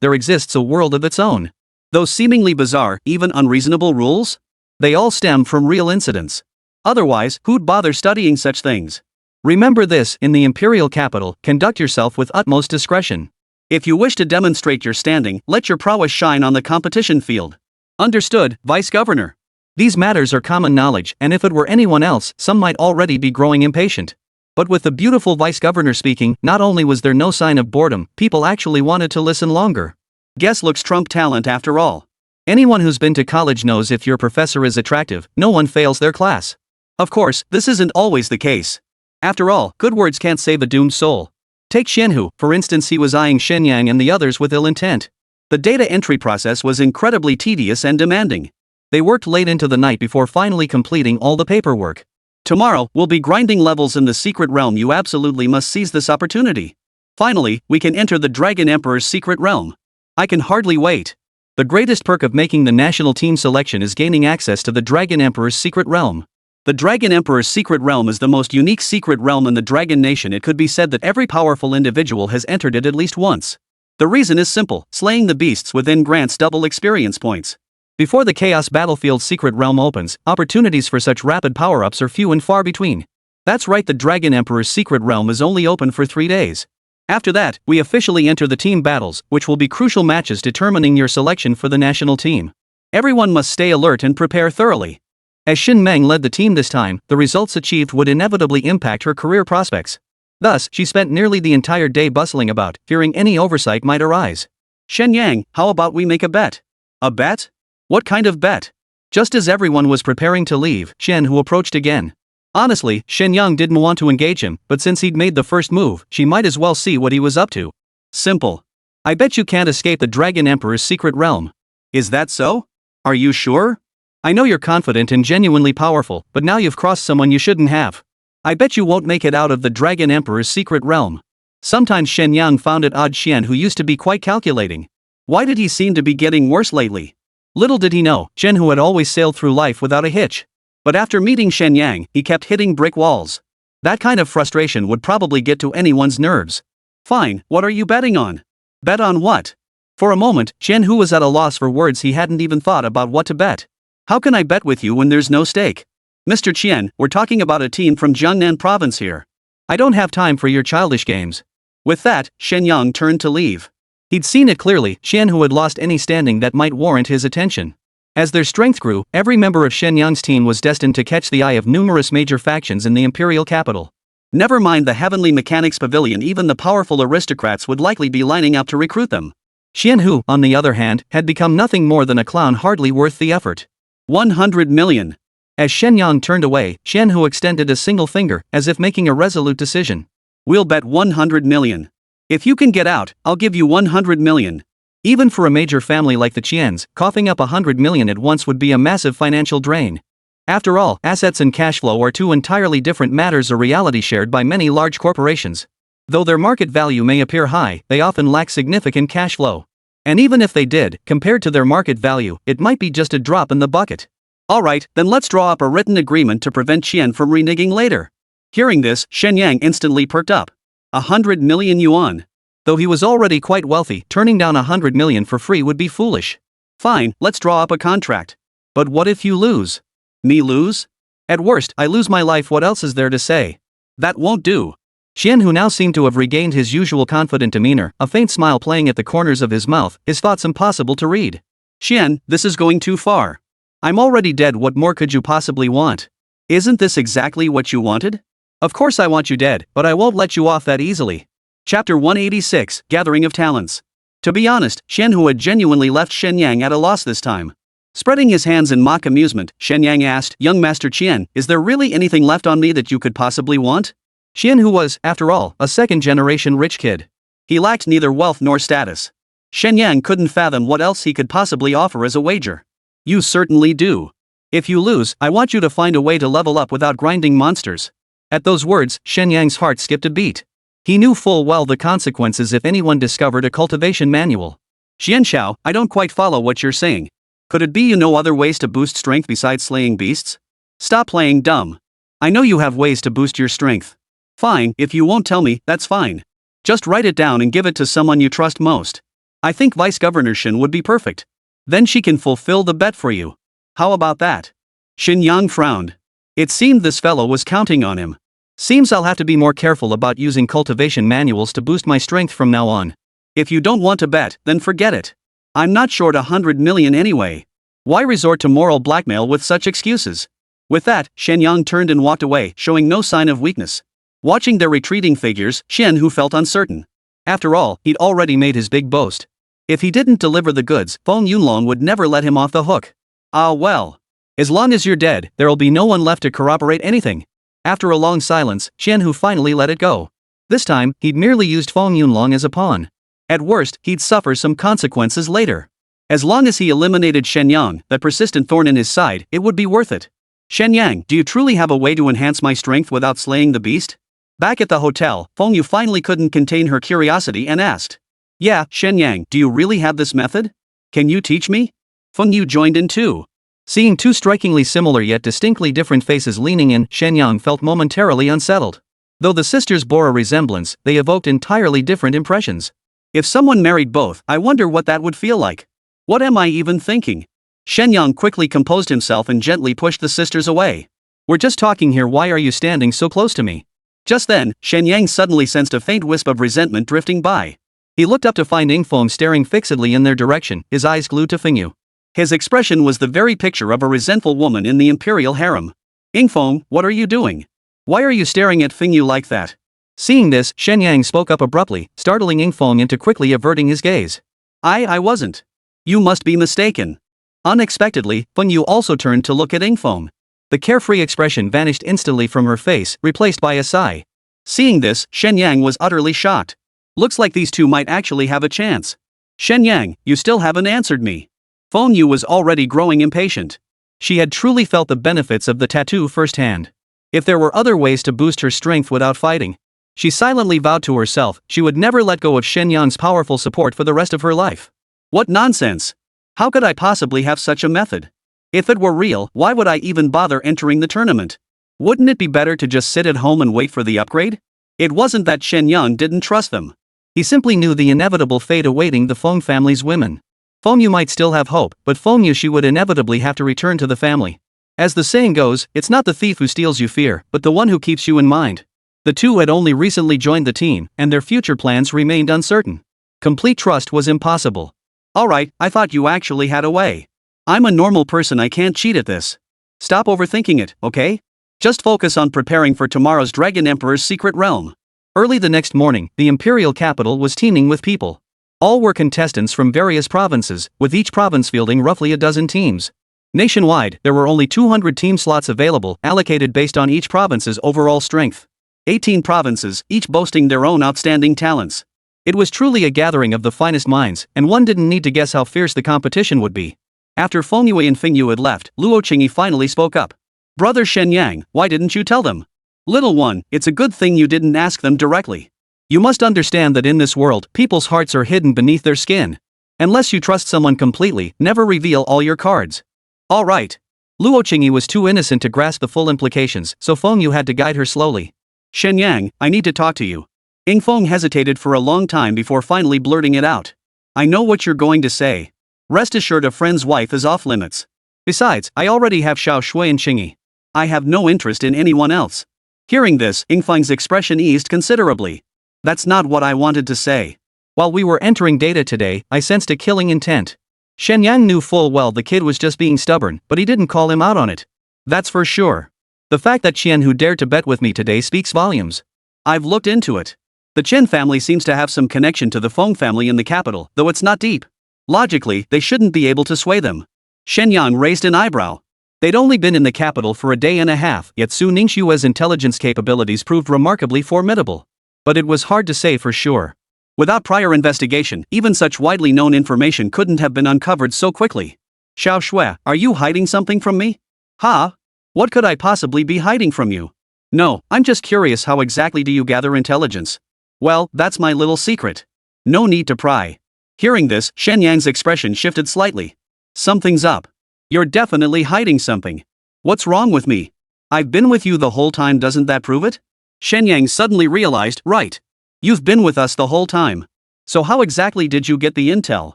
Speaker 2: there exists a world of its own. Those seemingly bizarre, even unreasonable rules? They all stem from real incidents. Otherwise, who'd bother studying such things? Remember this: in the imperial capital, conduct yourself with utmost discretion. If you wish to demonstrate your standing, let your prowess shine on the competition field. Understood, Vice Governor? These matters are common knowledge, and if it were anyone else, some might already be growing impatient. But with the beautiful Vice Governor speaking, not only was there no sign of boredom, people actually wanted to listen longer. Guess looks trump talent after all. Anyone who's been to college knows if your professor is attractive, no one fails their class. Of course, this isn't always the case. After all, good words can't save a doomed soul. Take Qianhu, for instance. He was eyeing Shen Yang and the others with ill intent. The data entry process was incredibly tedious and demanding. They worked late into the night before finally completing all the paperwork. Tomorrow, we'll be grinding levels in the secret realm. You absolutely must seize this opportunity. Finally, we can enter the Dragon Emperor's secret realm. I can hardly wait. The greatest perk of making the national team selection is gaining access to the Dragon Emperor's secret realm. The Dragon Emperor's secret realm is the most unique secret realm in the Dragon Nation. It could be said that every powerful individual has entered it at least once. The reason is simple: slaying the beasts within grants double experience points. Before the Chaos Battlefield secret realm opens, opportunities for such rapid power-ups are few and far between. That's right, the Dragon Emperor's secret realm is only open for 3 days. After that, we officially enter the team battles, which will be crucial matches determining your selection for the national team. Everyone must stay alert and prepare thoroughly. As Shen Meng led the team this time, the results achieved would inevitably impact her career prospects. Thus, she spent nearly the entire day bustling about, fearing any oversight might arise. Shen Yang, how about we make a bet? A bet? What kind of bet? Just as everyone was preparing to leave, Qianhu approached again. Honestly, Shen Yang didn't want to engage him, but since he'd made the first move, she might as well see what he was up to. Simple. I bet you can't escape the Dragon Emperor's secret realm. Is that so? Are you sure? I know you're confident and genuinely powerful, but now you've crossed someone you shouldn't have. I bet you won't make it out of the Dragon Emperor's secret realm. Sometimes Shen Yang found it odd Qianhu used to be quite calculating. Why did he seem to be getting worse lately? Little did he know, Qianhu had always sailed through life without a hitch. But after meeting Shen Yang, he kept hitting brick walls. That kind of frustration would probably get to anyone's nerves. Fine, what are you betting on? Bet on what? For a moment, Chen Hu was at a loss for words. He hadn't even thought about what to bet. How can I bet with you when there's no stake? Mr. Qian, we're talking about a team from Jiangnan province here.
Speaker 1: I don't have time for your childish games.
Speaker 2: With that, Shen Yang turned to leave.
Speaker 1: He'd seen it clearly, Qian Hu had lost any standing that might warrant his attention. As their strength grew, every member of Shen Yang's team was destined to catch the eye of numerous major factions in the imperial capital.
Speaker 2: Never mind the Heavenly Mechanics Pavilion, even the powerful aristocrats would likely be lining up to recruit them.
Speaker 1: Qian Hu, on the other hand, had become nothing more than a clown hardly worth the effort.
Speaker 2: 100 million.
Speaker 1: As Shen Yang turned away, Qian Hu extended a single finger, as if making a resolute decision.
Speaker 2: We'll bet 100 million. If you can get out, I'll give you 100 million.
Speaker 1: Even for a major family like the Qians, coughing up 100 million at once would be a massive financial drain. After all, assets and cash flow are two entirely different matters, a reality shared by many large corporations. Though their market value may appear high, they often lack significant cash flow. And even if they did, compared to their market value, it might be just a drop in the bucket.
Speaker 2: Alright, then let's draw up a written agreement to prevent Qian from reneging later. Hearing this, Shen Yang instantly perked up. 100 million yuan.
Speaker 1: Though he was already quite wealthy, turning down 100 million for free would be foolish.
Speaker 2: Fine, let's draw up a contract.
Speaker 1: But what if you lose?
Speaker 2: Me lose?
Speaker 1: At worst, I lose my life. What else is there to say?
Speaker 2: That won't do.
Speaker 1: Qian, who now seemed to have regained his usual confident demeanor, a faint smile playing at the corners of his mouth, his thoughts impossible to read.
Speaker 2: Qian, this is going too far. I'm already dead. What more could you possibly want? Isn't this exactly what you wanted?
Speaker 1: Of course I want you dead, but I won't let you off that easily.
Speaker 2: Chapter 186, Gathering of Talents. To be honest, Shen Hu had genuinely left Shen Yang at a loss this time. Spreading his hands in mock amusement, Shen Yang asked, Young Master Qian, is there really anything left on me that you could possibly want?
Speaker 1: Qian, who was, after all, a second-generation rich kid.
Speaker 2: He lacked neither wealth nor status. Shen Yang couldn't fathom what else he could possibly offer as a wager. You certainly do. If you lose, I want you to find a way to level up without grinding monsters.
Speaker 1: At those words, Shen Yang's heart skipped a beat. He knew full well the consequences if anyone discovered a cultivation manual.
Speaker 2: Xianxiao, I don't quite follow what you're saying. Could it be you know other ways to boost strength besides slaying beasts? Stop playing dumb. I know you have ways to boost your strength. Fine, if you won't tell me, that's fine. Just write it down and give it to someone you trust most. I think Vice Governor Shen would be perfect. Then she can fulfill the bet for you. How about that? Shen Yang frowned. It seemed this fellow was counting on him.
Speaker 1: Seems I'll have to be more careful about using cultivation manuals to boost my strength from now on.
Speaker 2: If you don't want to bet, then forget it. I'm not short 100 million anyway. Why resort to moral blackmail with such excuses? With that, Shen Yang turned and walked away, showing no sign of weakness. Watching their retreating figures, Shen Hu felt uncertain. After all, he'd already made his big boast. If he didn't deliver the goods, Feng Yunlong would never let him off the hook. Ah well.
Speaker 1: As long as you're dead, there'll be no one left to corroborate anything. After a long silence, Shen Hu finally let it go. This time, he'd merely used Feng Yunlong as a pawn. At worst, he'd suffer some consequences later. As long as he eliminated Shen Yang, that persistent thorn in his side, it would be worth it. Shen Yang, do you truly have a way to enhance my strength without slaying the beast? Back at the hotel, Feng Yu finally couldn't contain her curiosity and asked. Yeah, Shen Yang, do you really have this method? Can you teach me? Feng Yu joined in too. Seeing two strikingly similar yet distinctly different faces leaning in, Shen Yang felt momentarily unsettled. Though the sisters bore a resemblance, they evoked entirely different impressions. If someone married both, I wonder what that would feel like. What am I even thinking? Shen Yang quickly composed himself and gently pushed the sisters away. We're just talking here. Why are you standing so close to me? Just then, Shen Yang suddenly sensed a faint wisp of resentment drifting by. He looked up to find Yingfeng staring fixedly in their direction, his eyes glued to Feng Yu. His expression was the very picture of a resentful woman in the imperial harem. Yingfeng, what are you doing? Why are you staring at Feng Yu like that? Seeing this, Shen Yang spoke up abruptly, startling Yingfeng into quickly averting his gaze. I wasn't. You must be mistaken. Unexpectedly, Feng Yu also turned to look at Yingfeng. The carefree expression vanished instantly from her face, replaced by a sigh. Seeing this, Shen Yang was utterly shocked. Looks like these two might actually have a chance. Shen Yang, you still haven't answered me. Feng Yu was already growing impatient. She had truly felt the benefits of the tattoo firsthand. If there were other ways to boost her strength without fighting, she silently vowed to herself she would never let go of Shen Yang's powerful support for the rest of her life. What nonsense! How could I possibly have such a method? If it were real, why would I even bother entering the tournament?
Speaker 2: Wouldn't it be better to just sit at home and wait for the upgrade? It wasn't that Shen Yang didn't trust them.
Speaker 1: He simply knew the inevitable fate awaiting the Feng family's women. Feng Yu might still have hope, but Feng Yu she would inevitably have to return to the family. As the saying goes, it's not the thief who steals you fear, but the one who keeps you in mind. The two had only recently joined the team, and their future plans remained uncertain. Complete trust was impossible.
Speaker 2: Alright, I thought you actually had a way. I'm a normal person, I can't cheat at this. Stop overthinking it, okay? Just focus on preparing for tomorrow's Dragon Emperor's secret realm.
Speaker 1: Early the next morning, the imperial capital was teeming with people. All were contestants from various provinces, with each province fielding roughly a dozen teams. Nationwide, there were only 200 team slots available, allocated based on each province's overall strength.
Speaker 2: 18 provinces, each boasting their own outstanding talents.
Speaker 1: It was truly a gathering of the finest minds, and one didn't need to guess how fierce the competition would be.
Speaker 2: After Feng Yue and Feng Yu had left, Luo Qingyi finally spoke up. Brother Shen Yang, why didn't you tell them? Little one, it's a good thing you didn't ask them directly.
Speaker 1: You must understand that in this world, people's hearts are hidden beneath their skin. Unless you trust someone completely, never reveal all your cards.
Speaker 2: Alright.
Speaker 1: Luo Qingyi was too innocent to grasp the full implications, so Feng Yu had to guide her slowly.
Speaker 2: Shen Yang, I need to talk to you. Ying Feng hesitated for a long time before finally blurting it out. I know what you're going to say. Rest assured, a friend's wife is off limits.
Speaker 1: Besides, I already have Xiao Shui and Qingyi.
Speaker 2: I have no interest in anyone else. Hearing this, Ying Feng's expression eased considerably. That's not what I wanted to say.
Speaker 1: While we were entering data today, I sensed a killing intent. Shen Yang knew full well the kid was just being stubborn, but he didn't call him out on it. That's for sure. The fact that Qian who dared to bet with me today speaks volumes.
Speaker 2: I've looked into it. The Chen family seems to have some connection to the Feng family in the capital, though it's not deep. Logically, they shouldn't be able to sway them. Shen Yang raised an eyebrow.
Speaker 1: They'd only been in the capital for a day and a half, yet Su Ningxue's intelligence capabilities proved remarkably formidable. But it was hard to say for sure.
Speaker 2: Without prior investigation, even such widely known information couldn't have been uncovered so quickly. Xiao Shui, are you hiding something from me? Huh? What could I possibly be hiding from you? No, I'm just curious, how exactly do you gather intelligence? Well, that's my little secret. No need to pry. Hearing this, Shen Yang's expression shifted slightly. Something's up. You're definitely hiding something. What's wrong with me? I've been with you the whole time, doesn't that prove it? Shen Yang suddenly realized, right. You've been with us the whole time. So how exactly did you get the intel?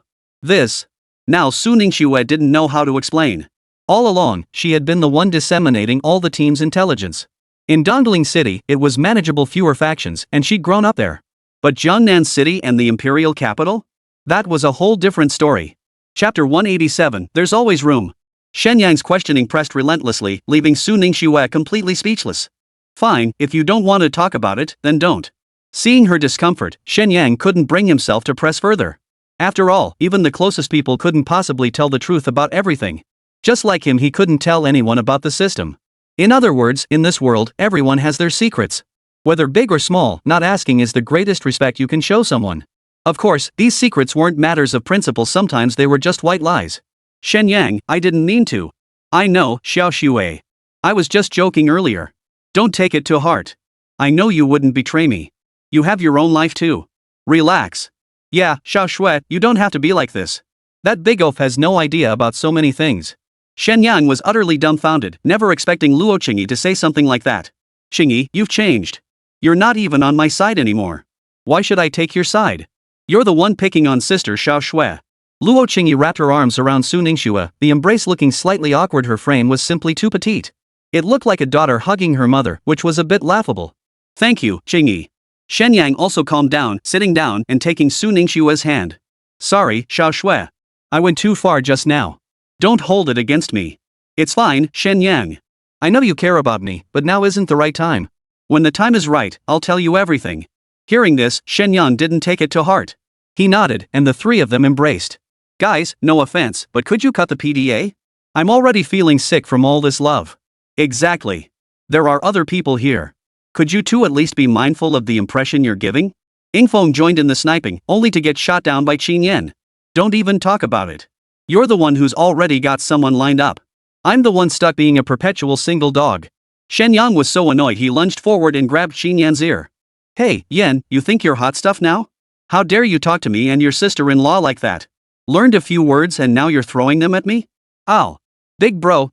Speaker 2: This. Now Su Ningxue didn't know how to explain.
Speaker 1: All along, she had been the one disseminating all the team's intelligence. In Dongling City, it was manageable, fewer factions, and she'd grown up there.
Speaker 2: But Jiangnan City and the imperial capital? That was a whole different story. Chapter 187, There's Always Room. Shen Yang's questioning pressed relentlessly, leaving Su Ningxue completely speechless. Fine, if you don't want to talk about it, then don't. Seeing her discomfort, Shen Yang couldn't bring himself to press further. After all, even the closest people couldn't possibly tell the truth about everything. Just like him, he couldn't tell anyone about the system. In other words, in this world, everyone has their secrets. Whether big or small, not asking is the greatest respect you can show someone. Of course, these secrets weren't matters of principle, sometimes they were just white lies. Shen Yang, I didn't mean to. I know, Xiao Shui. I was just joking earlier. Don't take it to heart. I know you wouldn't betray me. You have your own life too. Relax. Yeah, Xiao Shui, you don't have to be like this.
Speaker 1: That big oaf has no idea about so many things.
Speaker 2: Shen Yang was utterly dumbfounded, never expecting Luo Qingyi to say something like that. Qingyi, you've changed. You're not even on my side anymore. Why should I take your side? You're the one picking on Sister Xiao Shui.
Speaker 1: Luo Qingyi wrapped her arms around Su Ningxue, the embrace looking slightly awkward. Her frame was simply too petite. It looked like a daughter hugging her mother, which was a bit laughable.
Speaker 2: Thank you, Qingyi. Shen Yang also calmed down, sitting down and taking Su Ningxue's hand. Sorry, Xiao Shui.
Speaker 1: I went too far just now.
Speaker 2: Don't hold it against me. It's fine, Shen Yang.
Speaker 1: I know you care about me, but now isn't the right time.
Speaker 2: When the time is right, I'll tell you everything. Hearing this, Shen Yang didn't take it to heart.
Speaker 1: He nodded, and the three of them embraced.
Speaker 2: Guys, no offense, but could you cut the PDA?
Speaker 1: I'm already feeling sick from all this love.
Speaker 2: Exactly. There are other people here. Could you two at least be mindful of the impression you're giving? Ying Feng joined in the sniping, only to get shot down by Qin Yan. Don't even talk about it. You're the one who's already got someone lined up.
Speaker 1: I'm the one stuck being a perpetual single dog.
Speaker 2: Shen Yang was so annoyed he lunged forward and grabbed Qin Yan's ear. Hey, Yan, you think you're hot stuff now? How dare you talk to me and your sister-in-law like that? Learned a few words and now you're throwing them at me? Ow. Big bro,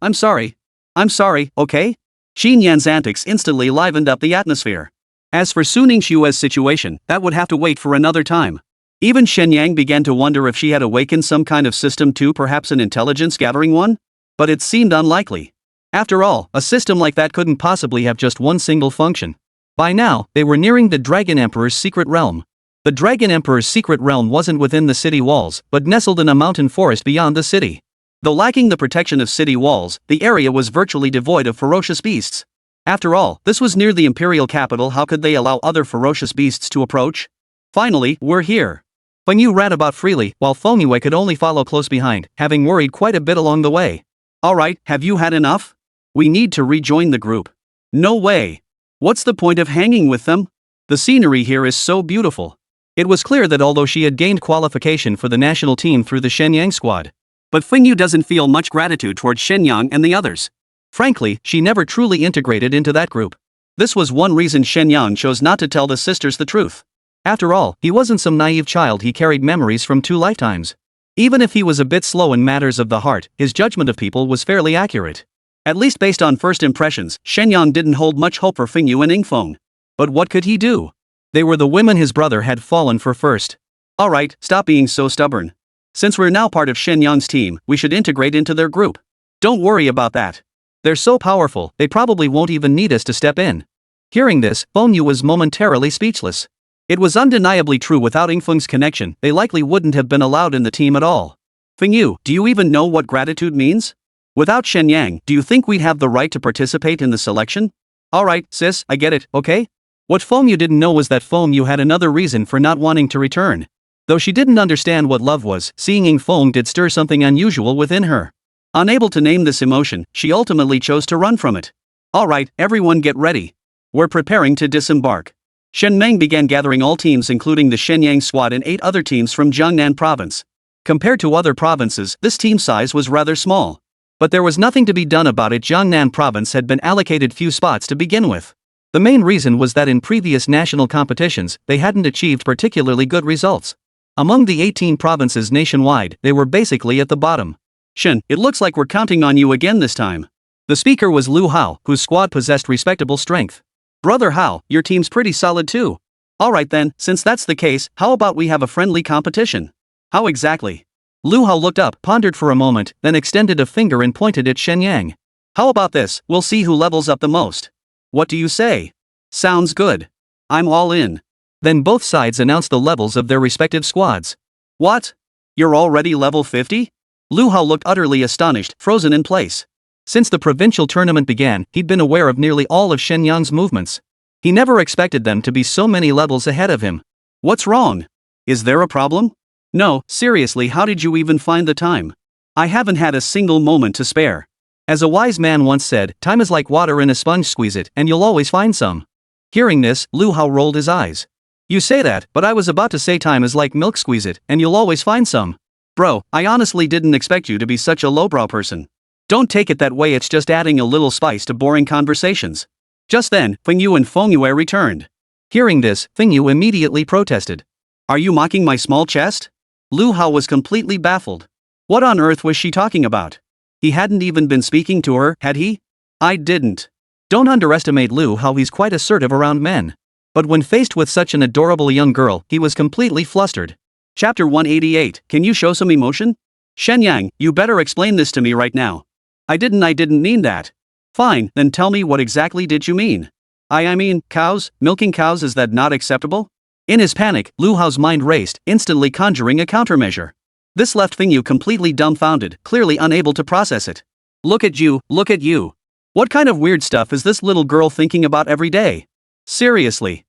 Speaker 2: I'm sorry. I'm sorry, okay? Shen Yang's antics instantly livened up the atmosphere. As for Su Ningxue's situation, that would have to wait for another time. Even Shen Yang began to wonder if she had awakened some kind of system too, perhaps an intelligence-gathering one? But it seemed unlikely. After all, a system like that couldn't possibly have just one single function. By now, they were nearing the Dragon Emperor's secret realm. The Dragon Emperor's secret realm wasn't within the city walls, but nestled in a mountain forest beyond the city. Though lacking the protection of city walls, the area was virtually devoid of ferocious beasts. After all, this was near the imperial capital. How could they allow other ferocious beasts to approach? Finally, we're here. Feng Yu ran about freely, while Feng Yue could only follow close behind, having worried quite a bit along the way. Alright, have you had enough? We need to rejoin the group. No way. What's the point of hanging with them? The scenery here is so beautiful. It was clear that although she had gained qualification for the national team through the Shen Yang squad, but Feng Yu doesn't feel much gratitude towards Shen Yang and the others. Frankly, she never truly integrated into that group. This was one reason Shen Yang chose not to tell the sisters the truth. After all, he wasn't some naive child, he carried memories from 2 lifetimes. Even if he was a bit slow in matters of the heart, his judgment of people was fairly accurate. At least based on first impressions, Shen Yang didn't hold much hope for Feng Yu and Yingfeng. But what could he do? They were the women his brother had fallen for first. Alright, stop being so stubborn. Since we're now part of Shen Yang's team, we should integrate into their group. Don't worry about that. They're so powerful, they probably won't even need us to step in. Hearing this, Feng Yu was momentarily speechless. It was undeniably true, without Yingfeng's connection, they likely wouldn't have been allowed in the team at all. Feng Yu, do you even know what gratitude means? Without Shen Yang, do you think we'd have the right to participate in the selection? Alright, sis, I get it, okay? What Feng Yu didn't know was that Feng Yu had another reason for not wanting to return. Though she didn't understand what love was, seeing Yingfeng did stir something unusual within her. Unable to name this emotion, she ultimately chose to run from it. Alright, everyone get ready. We're preparing to disembark. Shen Meng began gathering all teams, including the Shen Yang squad and 8 other teams from Jiangnan province. Compared to other provinces, this team size was rather small. But there was nothing to be done about it. Jiangnan province had been allocated few spots to begin with. The main reason was that in previous national competitions, they hadn't achieved particularly good results. Among the 18 provinces nationwide, they were basically at the bottom. Shen, it looks like we're counting on you again this time. The speaker was Lu Hao, whose squad possessed respectable strength. Brother Hao, your team's pretty solid too. Alright then, since that's the case, how about we have a friendly competition? How exactly? Lu Hao looked up, pondered for a moment, then extended a finger and pointed at Shen Yang. How about this, we'll see who levels up the most. What do you say? Sounds good. I'm all in. Then both sides announced the levels of their respective squads. What? You're already level 50? Lu Hao looked utterly astonished, frozen in place. Since the provincial tournament began, he'd been aware of nearly all of Shen Yang's movements. He never expected them to be so many levels ahead of him. What's wrong? Is there a problem? No, seriously, how did you even find the time? I haven't had a single moment to spare. As a wise man once said, time is like water in a sponge, squeeze it, and you'll always find some. Hearing this, Lu Hao rolled his eyes. You say that, but I was about to say time is like milk, squeeze it, and you'll always find some. Bro, I honestly didn't expect you to be such a lowbrow person. Don't take it that way, it's just adding a little spice to boring conversations. Just then, Feng Yu and Feng Yue returned. Hearing this, Feng Yu immediately protested. Are you mocking my small chest? Lu Hao was completely baffled. What on earth was she talking about? He hadn't even been speaking to her, had he? I didn't. Don't underestimate Lu Hao, he's quite assertive around men. But when faced with such an adorable young girl, he was completely flustered. Chapter 188, can you show some emotion? Shen Yang, you better explain this to me right now. I didn't mean that. Fine, then tell me, what exactly did you mean? I mean, cows, milking cows, is that not acceptable? In his panic, Lu Hao's mind raced, instantly conjuring a countermeasure. This left Feng Yu completely dumbfounded, clearly unable to process it. Look at you, look at you. What kind of weird stuff is this little girl thinking about every day? Seriously.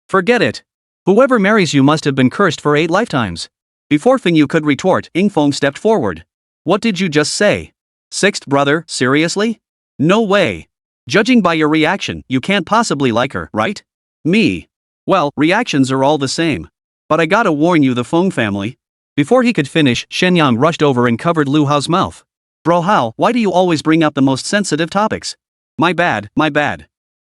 Speaker 2: Forget it. Whoever marries you must have been cursed for 8 lifetimes. Before Feng Yu could retort, Yingfeng stepped forward. What did you just say? 6th brother, seriously? No way. Judging by your reaction, you can't possibly like her, right? Me. Well, reactions are all the same. But I gotta warn you, the Feng family. Before he could finish, Shen Yang rushed over and covered Lu Hao's mouth. Bro Hao, why do you always bring up the most sensitive topics? My bad.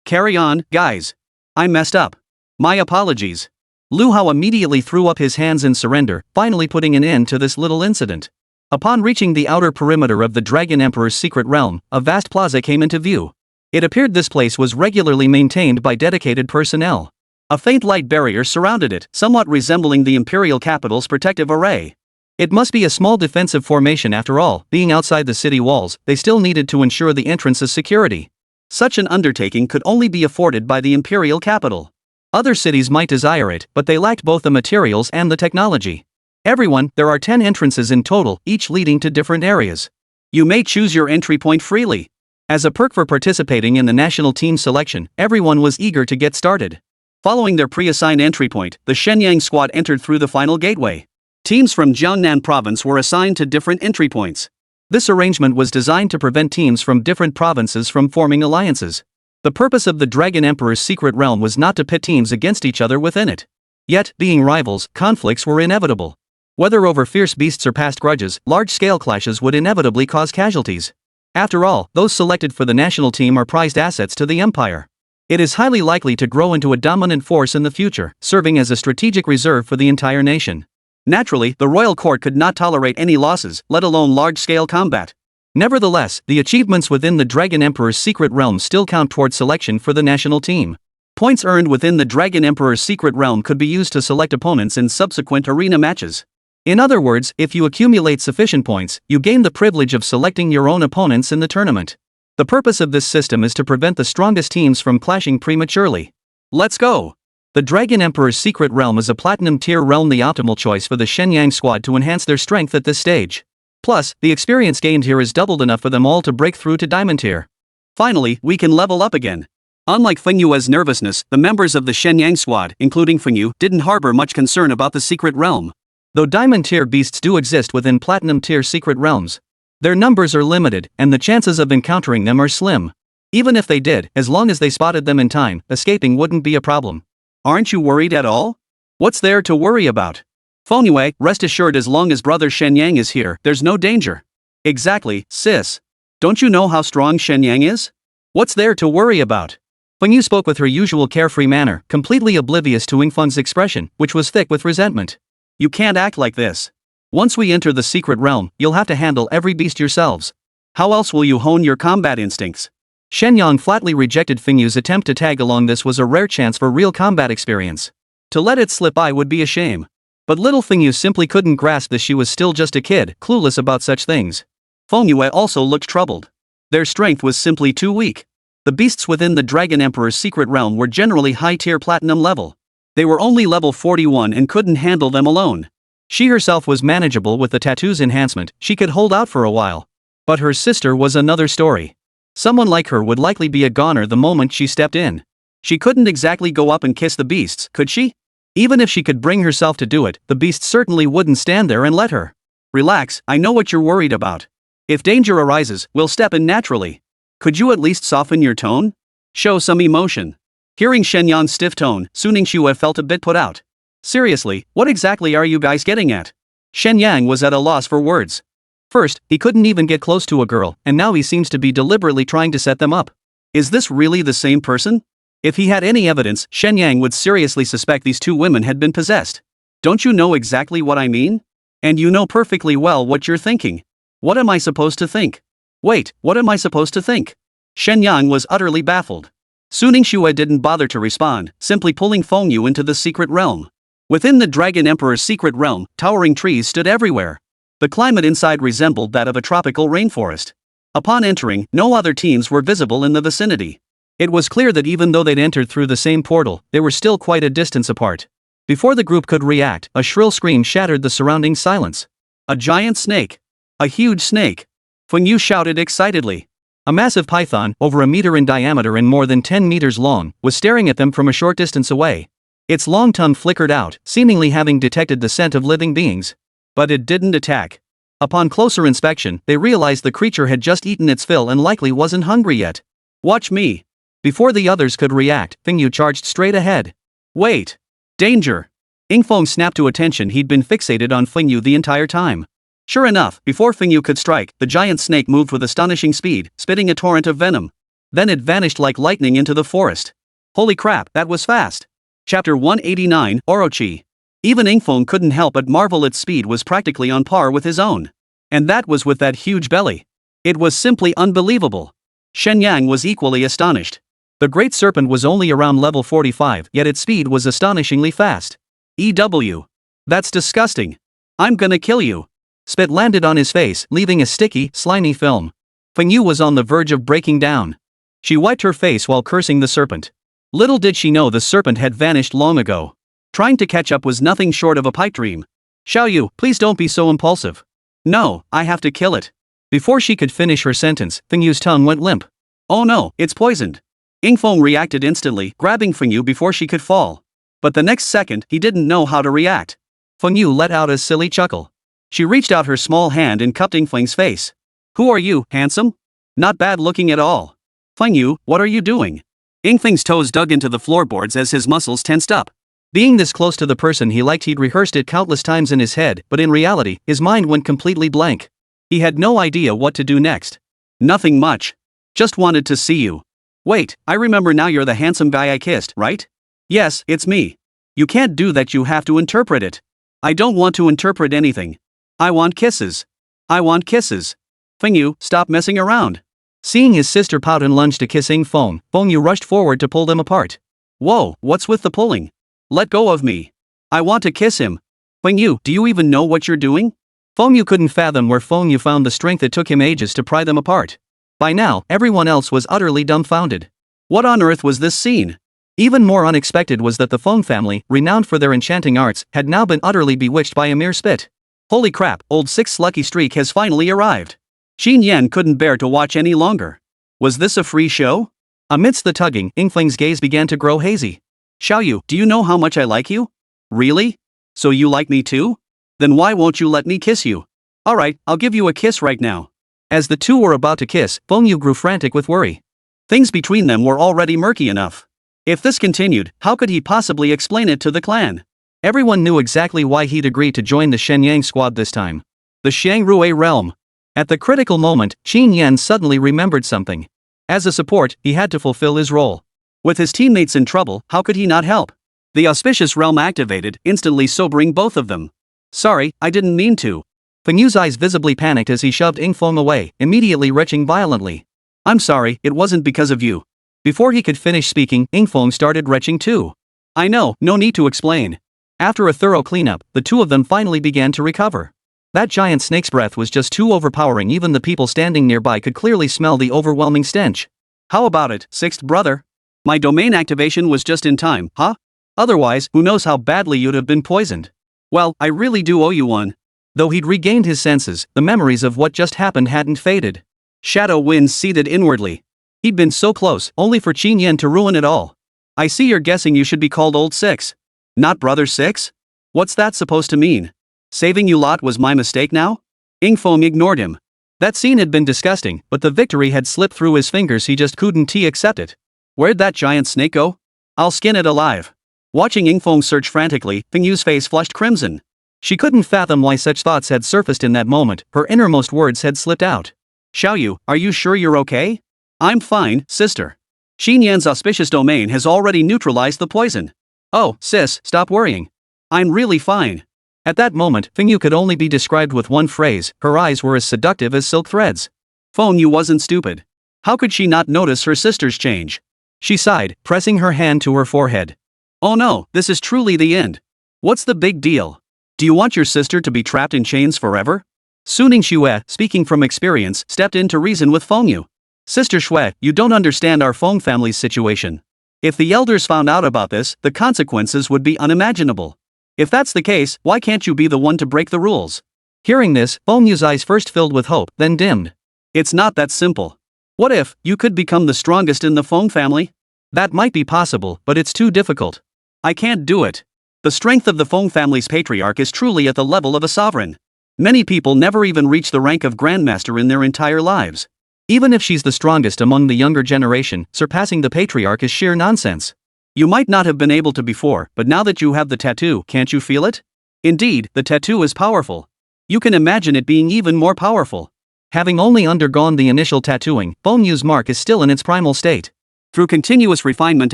Speaker 2: Carry on, guys. I messed up. My apologies. Lu Hao immediately threw up his hands in surrender, finally putting an end to this little incident. Upon reaching the outer perimeter of the Dragon Emperor's secret realm, a vast plaza came into view.
Speaker 1: It appeared this place was regularly maintained by dedicated personnel.
Speaker 2: A faint light barrier surrounded it, somewhat resembling the imperial capital's protective array.
Speaker 1: It must be a small defensive formation after all, being outside the city walls, they still needed to ensure the entrance's security.
Speaker 2: Such an undertaking could only be afforded by the imperial capital.
Speaker 1: Other cities might desire it, but they lacked both the materials and the technology. There are 10 entrances in total, each leading to different areas.
Speaker 2: You may choose your entry point freely.
Speaker 1: As a perk for participating in the national team selection, everyone was eager to get started.
Speaker 2: Following their pre-assigned entry point, the Shen Yang squad entered through the final gateway. Teams from Jiangnan province were assigned to different entry points.
Speaker 1: This arrangement was designed to prevent teams from different provinces from forming alliances. The purpose of the Dragon Emperor's secret realm was not to pit teams against each other within it. Yet, being rivals, conflicts were inevitable. Whether over fierce beasts or past grudges, large-scale clashes would inevitably cause casualties. After all, those selected for the national team are prized assets to the Empire. It is highly likely to grow into a dominant force in the future, serving as a strategic reserve for the entire nation.
Speaker 2: Naturally, the royal court could not tolerate any losses, let alone large-scale combat.
Speaker 1: Nevertheless, the achievements within the Dragon Emperor's secret realm still count towards selection for the national team.
Speaker 2: Points earned within the Dragon Emperor's secret realm could be used to select opponents in subsequent arena matches.
Speaker 1: In other words, if you accumulate sufficient points, you gain the privilege of selecting your own opponents in the tournament. The purpose of this system is to prevent the strongest teams from clashing prematurely.
Speaker 2: Let's go!
Speaker 1: The Dragon Emperor's secret realm is a platinum tier realm, the optimal choice for the Shen Yang squad to enhance their strength at this stage. Plus, the experience gained here is doubled enough for them all to break through to diamond tier.
Speaker 2: Finally, we can level up again. Unlike Fengyue's nervousness, the members of the Shen Yang squad, including Fengyu, didn't harbor much concern about the secret realm.
Speaker 1: Though diamond tier beasts do exist within platinum tier secret realms, their numbers are limited, and the chances of encountering them are slim. Even if they did, as long as they spotted them in time, escaping wouldn't be a problem.
Speaker 2: Aren't you worried at all? What's there to worry about? Fengyue, rest assured, as long as brother Shen Yang is here, there's no danger.
Speaker 1: Exactly, sis.
Speaker 2: Don't you know how strong Shen Yang is?
Speaker 1: What's there to worry about? Fengyu spoke with her usual carefree manner, completely oblivious to Yingfeng's expression, which was thick with resentment.
Speaker 2: You can't act like this.
Speaker 1: Once we enter the secret realm, you'll have to handle every beast yourselves.
Speaker 2: How else will you hone your combat instincts?
Speaker 1: Shen Yang flatly rejected Fengyu's attempt to tag along. This was a rare chance for real combat experience. To let it slip by would be a shame. But little Fengyu simply couldn't grasp that she was still just a kid, clueless about such things.
Speaker 2: Fengyue also looked troubled. Their strength was simply too weak. The beasts within the Dragon Emperor's secret realm were generally high-tier platinum level. They were only level 41 and couldn't handle them alone.
Speaker 1: She herself was manageable with the tattoo's enhancement, she could hold out for a while. But her sister was another story. Someone like her would likely be a goner the moment she stepped in.
Speaker 2: She couldn't exactly go up and kiss the beasts, could she?
Speaker 1: Even if she could bring herself to do it, the beasts certainly wouldn't stand there and let her.
Speaker 2: Relax, I know what you're worried about. If danger arises, we'll step in naturally. Could you at least soften your tone? Show some emotion. Hearing Shen Yang's stiff tone, Su Ningxue felt a bit put out. Seriously, what exactly are you guys getting at?
Speaker 1: Shen Yang was at a loss for words. First, he couldn't even get close to a girl, and now he seems to be deliberately trying to set them up.
Speaker 2: Is this really the same person? If he had any evidence, Shen Yang would seriously suspect these two women had been possessed. Don't you know exactly what I mean? And you know perfectly well what you're thinking. What am I supposed to think? Wait, what am I supposed to think? Shen Yang was utterly baffled. Su Ningxue didn't bother to respond, simply pulling Fengyu into the secret realm. Within the Dragon Emperor's secret realm, towering trees stood everywhere. The climate inside resembled that of a tropical rainforest. Upon entering, no other teams were visible in the vicinity. It was clear that even though they'd entered through the same portal, they were still quite a distance apart. Before the group could react, a shrill scream shattered the surrounding silence. A giant snake. A huge snake. Fengyu shouted excitedly.
Speaker 1: A massive python, over a meter in diameter and more than 10 meters long, was staring at them from a short distance away. Its long tongue flickered out, seemingly having detected the scent of living beings. But it didn't attack. Upon closer inspection, they realized the creature had just eaten its fill and likely wasn't hungry yet.
Speaker 2: Watch me.
Speaker 1: Before the others could react, Fengyu charged straight ahead.
Speaker 2: Wait. Danger. Yingfeng snapped to attention. He'd been fixated on Fengyu the entire time. Sure enough, before Fengyu could strike, the giant snake moved with astonishing speed, spitting a torrent of venom. Then it vanished like lightning into the forest. Holy crap, that was fast. Chapter 189, Orochi. Even Yingfeng couldn't help but marvel. Its speed was practically on par with his own. And that was with that huge belly. It was simply unbelievable. Shen Yang was equally astonished. The great serpent was only around level 45, yet its speed was astonishingly fast. EW. That's disgusting. I'm gonna kill you. Spit landed on his face, leaving a sticky, slimy film. Feng Yu was on the verge of breaking down. She wiped her face while cursing the serpent. Little did she know the serpent had vanished long ago. Trying to catch up was nothing short of a pipe dream. Xiao Yu, please don't be so impulsive. No, I have to kill it. Before she could finish her sentence, Feng Yu's tongue went limp. Oh no, it's poisoned. Yingfeng reacted instantly, grabbing Feng Yu before she could fall. But the next second, he didn't know how to react. Feng Yu let out a silly chuckle. She reached out her small hand and cupped Yingfeng's face. Who are you, handsome? Not bad looking at all. Feng Yu, what are you doing? Yingfeng's toes dug into the floorboards as his muscles tensed up. Being this close to the person he liked, he'd rehearsed it countless times in his head, but in reality, his mind went completely blank. He had no idea what to do next. Nothing much. Just wanted to see you. Wait, I remember now, you're the handsome guy I kissed, right? Yes, it's me. You can't do that, you have to interpret it. I don't want to interpret anything. I want kisses. I want kisses. Feng Yu, stop messing around. Seeing his sister pout and lunge to kiss Feng Yu rushed forward to pull them apart. Whoa, what's with the pulling? Let go of me. I want to kiss him. Feng Yu, do you even know what you're doing? Feng Yu couldn't fathom where Feng Yu found the strength it took him ages to pry them apart. By now, everyone else was utterly dumbfounded. What on earth was this scene? Even more unexpected was that the Feng family, renowned for their enchanting arts, had now been utterly bewitched by a mere spit. Holy crap, old Six's lucky streak has finally arrived. Xin Yan couldn't bear to watch any longer. Was this a free show? Amidst the tugging, Yingfeng's gaze began to grow hazy. Xiao Yu, do you know how much I like you? Really? So you like me too? Then why won't you let me kiss you? Alright, I'll give you a kiss right now. As the two were about to kiss, Feng Yu grew frantic with worry. Things between them were already murky enough. If this continued, how could he possibly explain it to the clan? Everyone knew exactly why he'd agreed to join the Shen Yang squad this time. The Shangruo realm. At the critical moment, Qin Yan suddenly remembered something. As a support, he had to fulfill his role. With his teammates in trouble, how could he not help? The auspicious realm activated, instantly sobering both of them. Sorry, I didn't mean to. Feng Yu's eyes visibly panicked as he shoved Yingfeng away, immediately retching violently. I'm sorry, it wasn't because of you. Before he could finish speaking, Yingfeng started retching too. I know, no need to explain. After a thorough cleanup, the two of them finally began to recover. That giant snake's breath was just too overpowering, even the people standing nearby could clearly smell the overwhelming stench. How about it, sixth brother? My domain activation was just in time, huh? Otherwise, who knows how badly you'd have been poisoned. Well, I really do owe you one. Though he'd regained his senses, the memories of what just happened hadn't faded. Shadow winds seethed inwardly. He'd been so close, only for Qin Yan to ruin it all. I see you're guessing you should be called Old Six. Not Brother Six? What's that supposed to mean? Saving you lot was my mistake now? Yingfeng ignored him. That scene had been disgusting, but the victory had slipped through his fingers, he just couldn't accept it. Where'd that giant snake go? I'll skin it alive. Watching Yingfeng search frantically, Feng Yu's face flushed crimson. She couldn't fathom why such thoughts had surfaced in that moment, her innermost words had slipped out. Xiao Yu, are you sure you're okay? I'm fine, sister. Xin Yan's auspicious domain has already neutralized the poison. Oh, sis, stop worrying. I'm really fine. At that moment, Feng Yu could only be described with one phrase, her eyes were as seductive as silk threads. Feng Yu wasn't stupid. How could she not notice her sister's change? She sighed, pressing her hand to her forehead. Oh no, this is truly the end. What's the big deal? Do you want your sister to be trapped in chains forever? Su Ningxue, speaking from experience, stepped in to reason with Feng Yu. Sister Xue, you don't understand our Feng family's situation. If the elders found out about this, the consequences would be unimaginable. If that's the case, why can't you be the one to break the rules? Hearing this, Feng Yu's eyes first filled with hope, then dimmed. It's not that simple. What if you could become the strongest in the Feng family? That might be possible, but it's too difficult. I can't do it. The strength of the Feng family's patriarch is truly at the level of a sovereign. Many people never even reach the rank of grandmaster in their entire lives. Even if she's the strongest among the younger generation, surpassing the patriarch is sheer nonsense. You might not have been able to before, but now that you have the tattoo, can't you feel it? Indeed, the tattoo is powerful. You can imagine it being even more powerful. Having only undergone the initial tattooing, Feng Yu's mark is still in its primal state. Through continuous refinement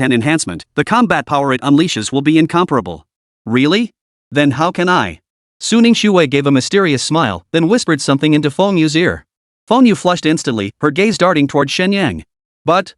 Speaker 2: and enhancement, the combat power it unleashes will be incomparable. Really? Then how can I? Su Ningxue gave a mysterious smile, then whispered something into Feng Yu's ear. Feng Yu flushed instantly, her gaze darting toward Shen Yang. But,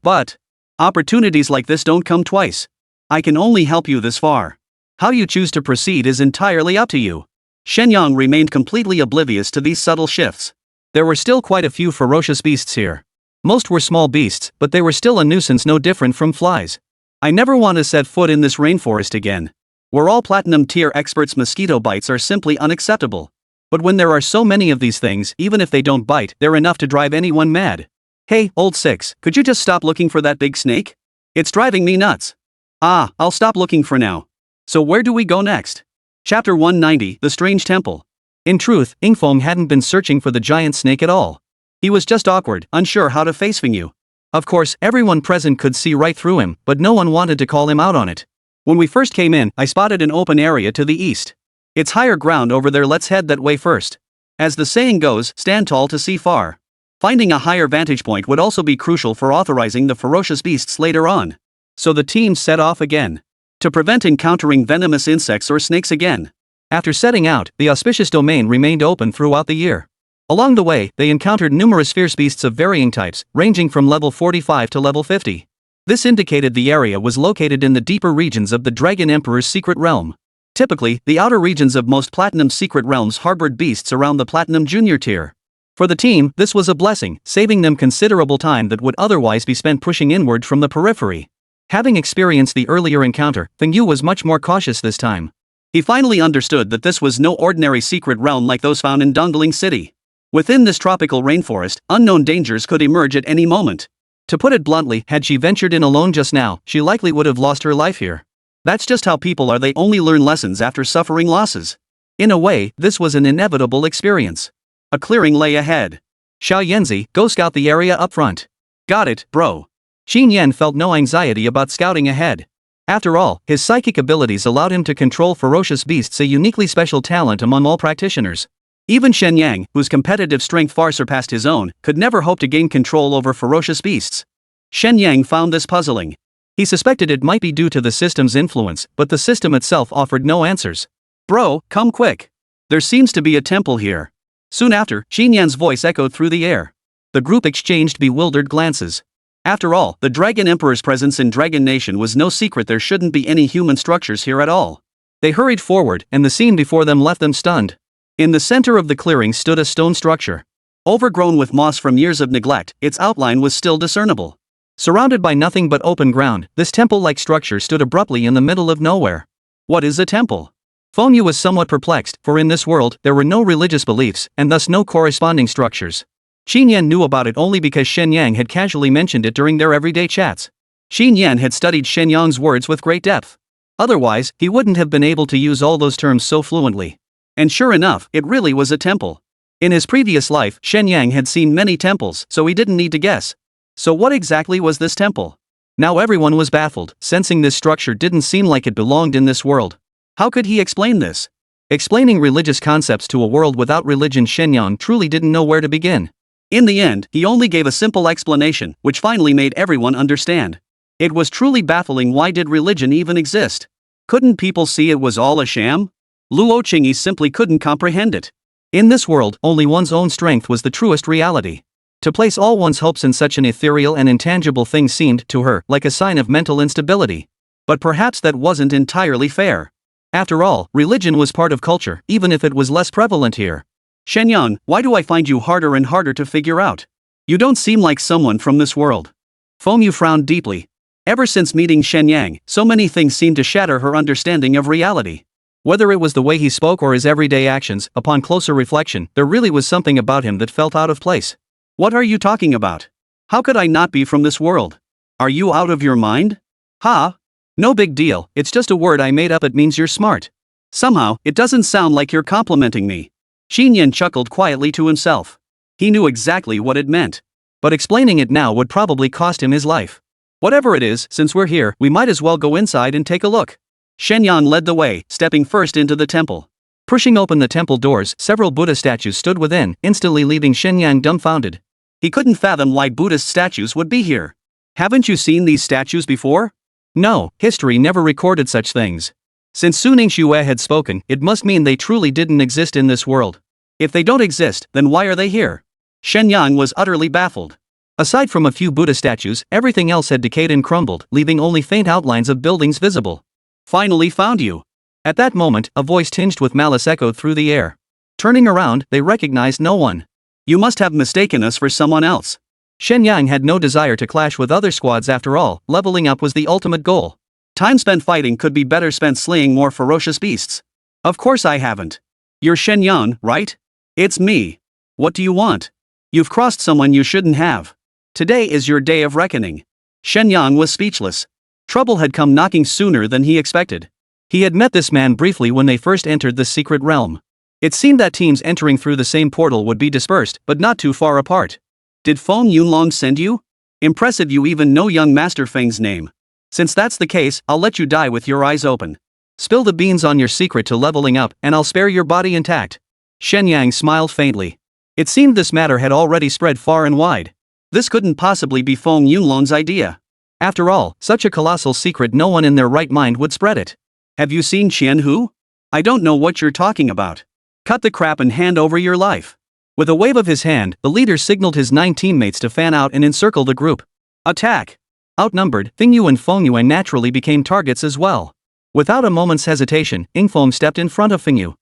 Speaker 2: opportunities like this don't come twice. I can only help you this far. How you choose to proceed is entirely up to you. Shen Yang remained completely oblivious to these subtle shifts. There were still quite a few ferocious beasts here. Most were small beasts, but they were still a nuisance no different from flies. I never want to set foot in this rainforest again. We're all platinum tier experts. Mosquito bites are simply unacceptable. But when there are so many of these things, even if they don't bite, they're enough to drive anyone mad. Hey, old six, could you just stop looking for that big snake? It's driving me nuts. I'll stop looking for now. So where do we go next? Chapter 190, The Strange Temple. In truth, Ingfeng hadn't been searching for the giant snake at all. He was just awkward, unsure how to face Feng Yu. Of course, everyone present could see right through him, but no one wanted to call him out on it. When we first came in, I spotted an open area to the east. It's higher ground over there, let's head that way first. As the saying goes, stand tall to see far. Finding a higher vantage point would also be crucial for authorizing the ferocious beasts later on. So the team set off again. To prevent encountering venomous insects or snakes again. After setting out, the auspicious domain remained open throughout the year. Along the way, they encountered numerous fierce beasts of varying types, ranging from level 45 to level 50. This indicated the area was located in the deeper regions of the Dragon Emperor's secret realm. Typically, the outer regions of most Platinum secret realms harbored beasts around the Platinum Junior tier. For the team, this was a blessing, saving them considerable time that would otherwise be spent pushing inward from the periphery. Having experienced the earlier encounter, Feng Yu was much more cautious this time. He finally understood that this was no ordinary secret realm like those found in Dongling City. Within this tropical rainforest, unknown dangers could emerge at any moment. To put it bluntly, had she ventured in alone just now, she likely would have lost her life here. That's just how people are, they only learn lessons after suffering losses. In a way, this was an inevitable experience. A clearing lay ahead. Xiao Yanzi, go scout the area up front. Got it, bro. Xin Yan felt no anxiety about scouting ahead. After all, his psychic abilities allowed him to control ferocious beasts, a uniquely special talent among all practitioners. Even Shen Yang, whose competitive strength far surpassed his own, could never hope to gain control over ferocious beasts. Shen Yang found this puzzling. He suspected it might be due to the system's influence, but the system itself offered no answers. Bro, come quick. There seems to be a temple here. Soon after, Xin Yan's voice echoed through the air. The group exchanged bewildered glances. After all, the Dragon Emperor's presence in Dragon Nation was no secret. There shouldn't be any human structures here at all. They hurried forward, and the scene before them left them stunned. In the center of the clearing stood a stone structure. Overgrown with moss from years of neglect, its outline was still discernible. Surrounded by nothing but open ground, this temple-like structure stood abruptly in the middle of nowhere. What is a temple? Feng Yu was somewhat perplexed, for in this world, there were no religious beliefs, and thus no corresponding structures. Xin Yan knew about it only because Shen Yang had casually mentioned it during their everyday chats. Xin Yan had studied Shen Yang's words with great depth. Otherwise, he wouldn't have been able to use all those terms so fluently. And sure enough, it really was a temple. In his previous life, Shen Yang had seen many temples, so he didn't need to guess. So what exactly was this temple? Now everyone was baffled, sensing this structure didn't seem like it belonged in this world. How could he explain this? Explaining religious concepts to a world without religion, Shen Yang truly didn't know where to begin. In the end, he only gave a simple explanation, which finally made everyone understand. It was truly baffling. Why did religion even exist? Couldn't people see it was all a sham? Luo Qingyi simply couldn't comprehend it. In this world, only one's own strength was the truest reality. To place all one's hopes in such an ethereal and intangible thing seemed, to her, like a sign of mental instability. But perhaps that wasn't entirely fair. After all, religion was part of culture, even if it was less prevalent here. Shen Yang, why do I find you harder and harder to figure out? You don't seem like someone from this world. Feng Yu frowned deeply. Ever since meeting Shen Yang, so many things seemed to shatter her understanding of reality. Whether it was the way he spoke or his everyday actions, upon closer reflection, there really was something about him that felt out of place. What are you talking about? How could I not be from this world? Are you out of your mind? Ha? No big deal, it's just a word I made up. It means you're smart. Somehow, it doesn't sound like you're complimenting me. Xin Yan chuckled quietly to himself. He knew exactly what it meant. But explaining it now would probably cost him his life. Whatever it is, since we're here, we might as well go inside and take a look. Shen Yang led the way, stepping first into the temple. Pushing open the temple doors, several Buddha statues stood within, instantly leaving Shen Yang dumbfounded. He couldn't fathom why Buddhist statues would be here. Haven't you seen these statues before? No, history never recorded such things. Since Su Ningxue had spoken, it must mean they truly didn't exist in this world. If they don't exist, then why are they here? Shen Yang was utterly baffled.
Speaker 1: Aside from a few Buddha statues, everything else had decayed and crumbled, leaving only faint outlines of buildings visible.
Speaker 2: Finally found you.
Speaker 1: At that moment, a voice tinged with malice echoed through the air. Turning around, they recognized no one.
Speaker 2: You must have mistaken us for someone else.
Speaker 1: Shen Yang had no desire to clash with other squads after all, leveling up was the ultimate goal.
Speaker 2: Time spent fighting could be better spent slaying more ferocious beasts. Of course I haven't. You're Shen Yang, right? It's me. What do you want? You've crossed someone you shouldn't have. Today is your day of reckoning. Shen Yang was speechless. Trouble had come knocking sooner than he expected.
Speaker 1: He had met this man briefly when they first entered the secret realm. It seemed that teams entering through the same portal would be dispersed, but not too far apart.
Speaker 2: Did Feng Yunlong send you? Impressive you even know young Master Feng's name. Since that's the case, I'll let you die with your eyes open.
Speaker 1: Spill the beans on your secret to leveling up, and I'll spare your body intact. Shen Yang smiled faintly. It seemed this matter had already spread far and wide.
Speaker 2: This couldn't possibly be Feng Yunlong's idea.
Speaker 1: After all, such a colossal secret no one in their right mind would spread it.
Speaker 2: Have you seen Qianhu? I don't know what you're talking about. Cut the crap and hand over your life.
Speaker 1: With a wave of his hand, the leader signaled his 9 teammates to fan out and encircle the group.
Speaker 2: Attack!
Speaker 1: Outnumbered, Fengyu and Fengyuan naturally became targets as well. Without a moment's hesitation, Ingfeng stepped in front of Fengyu.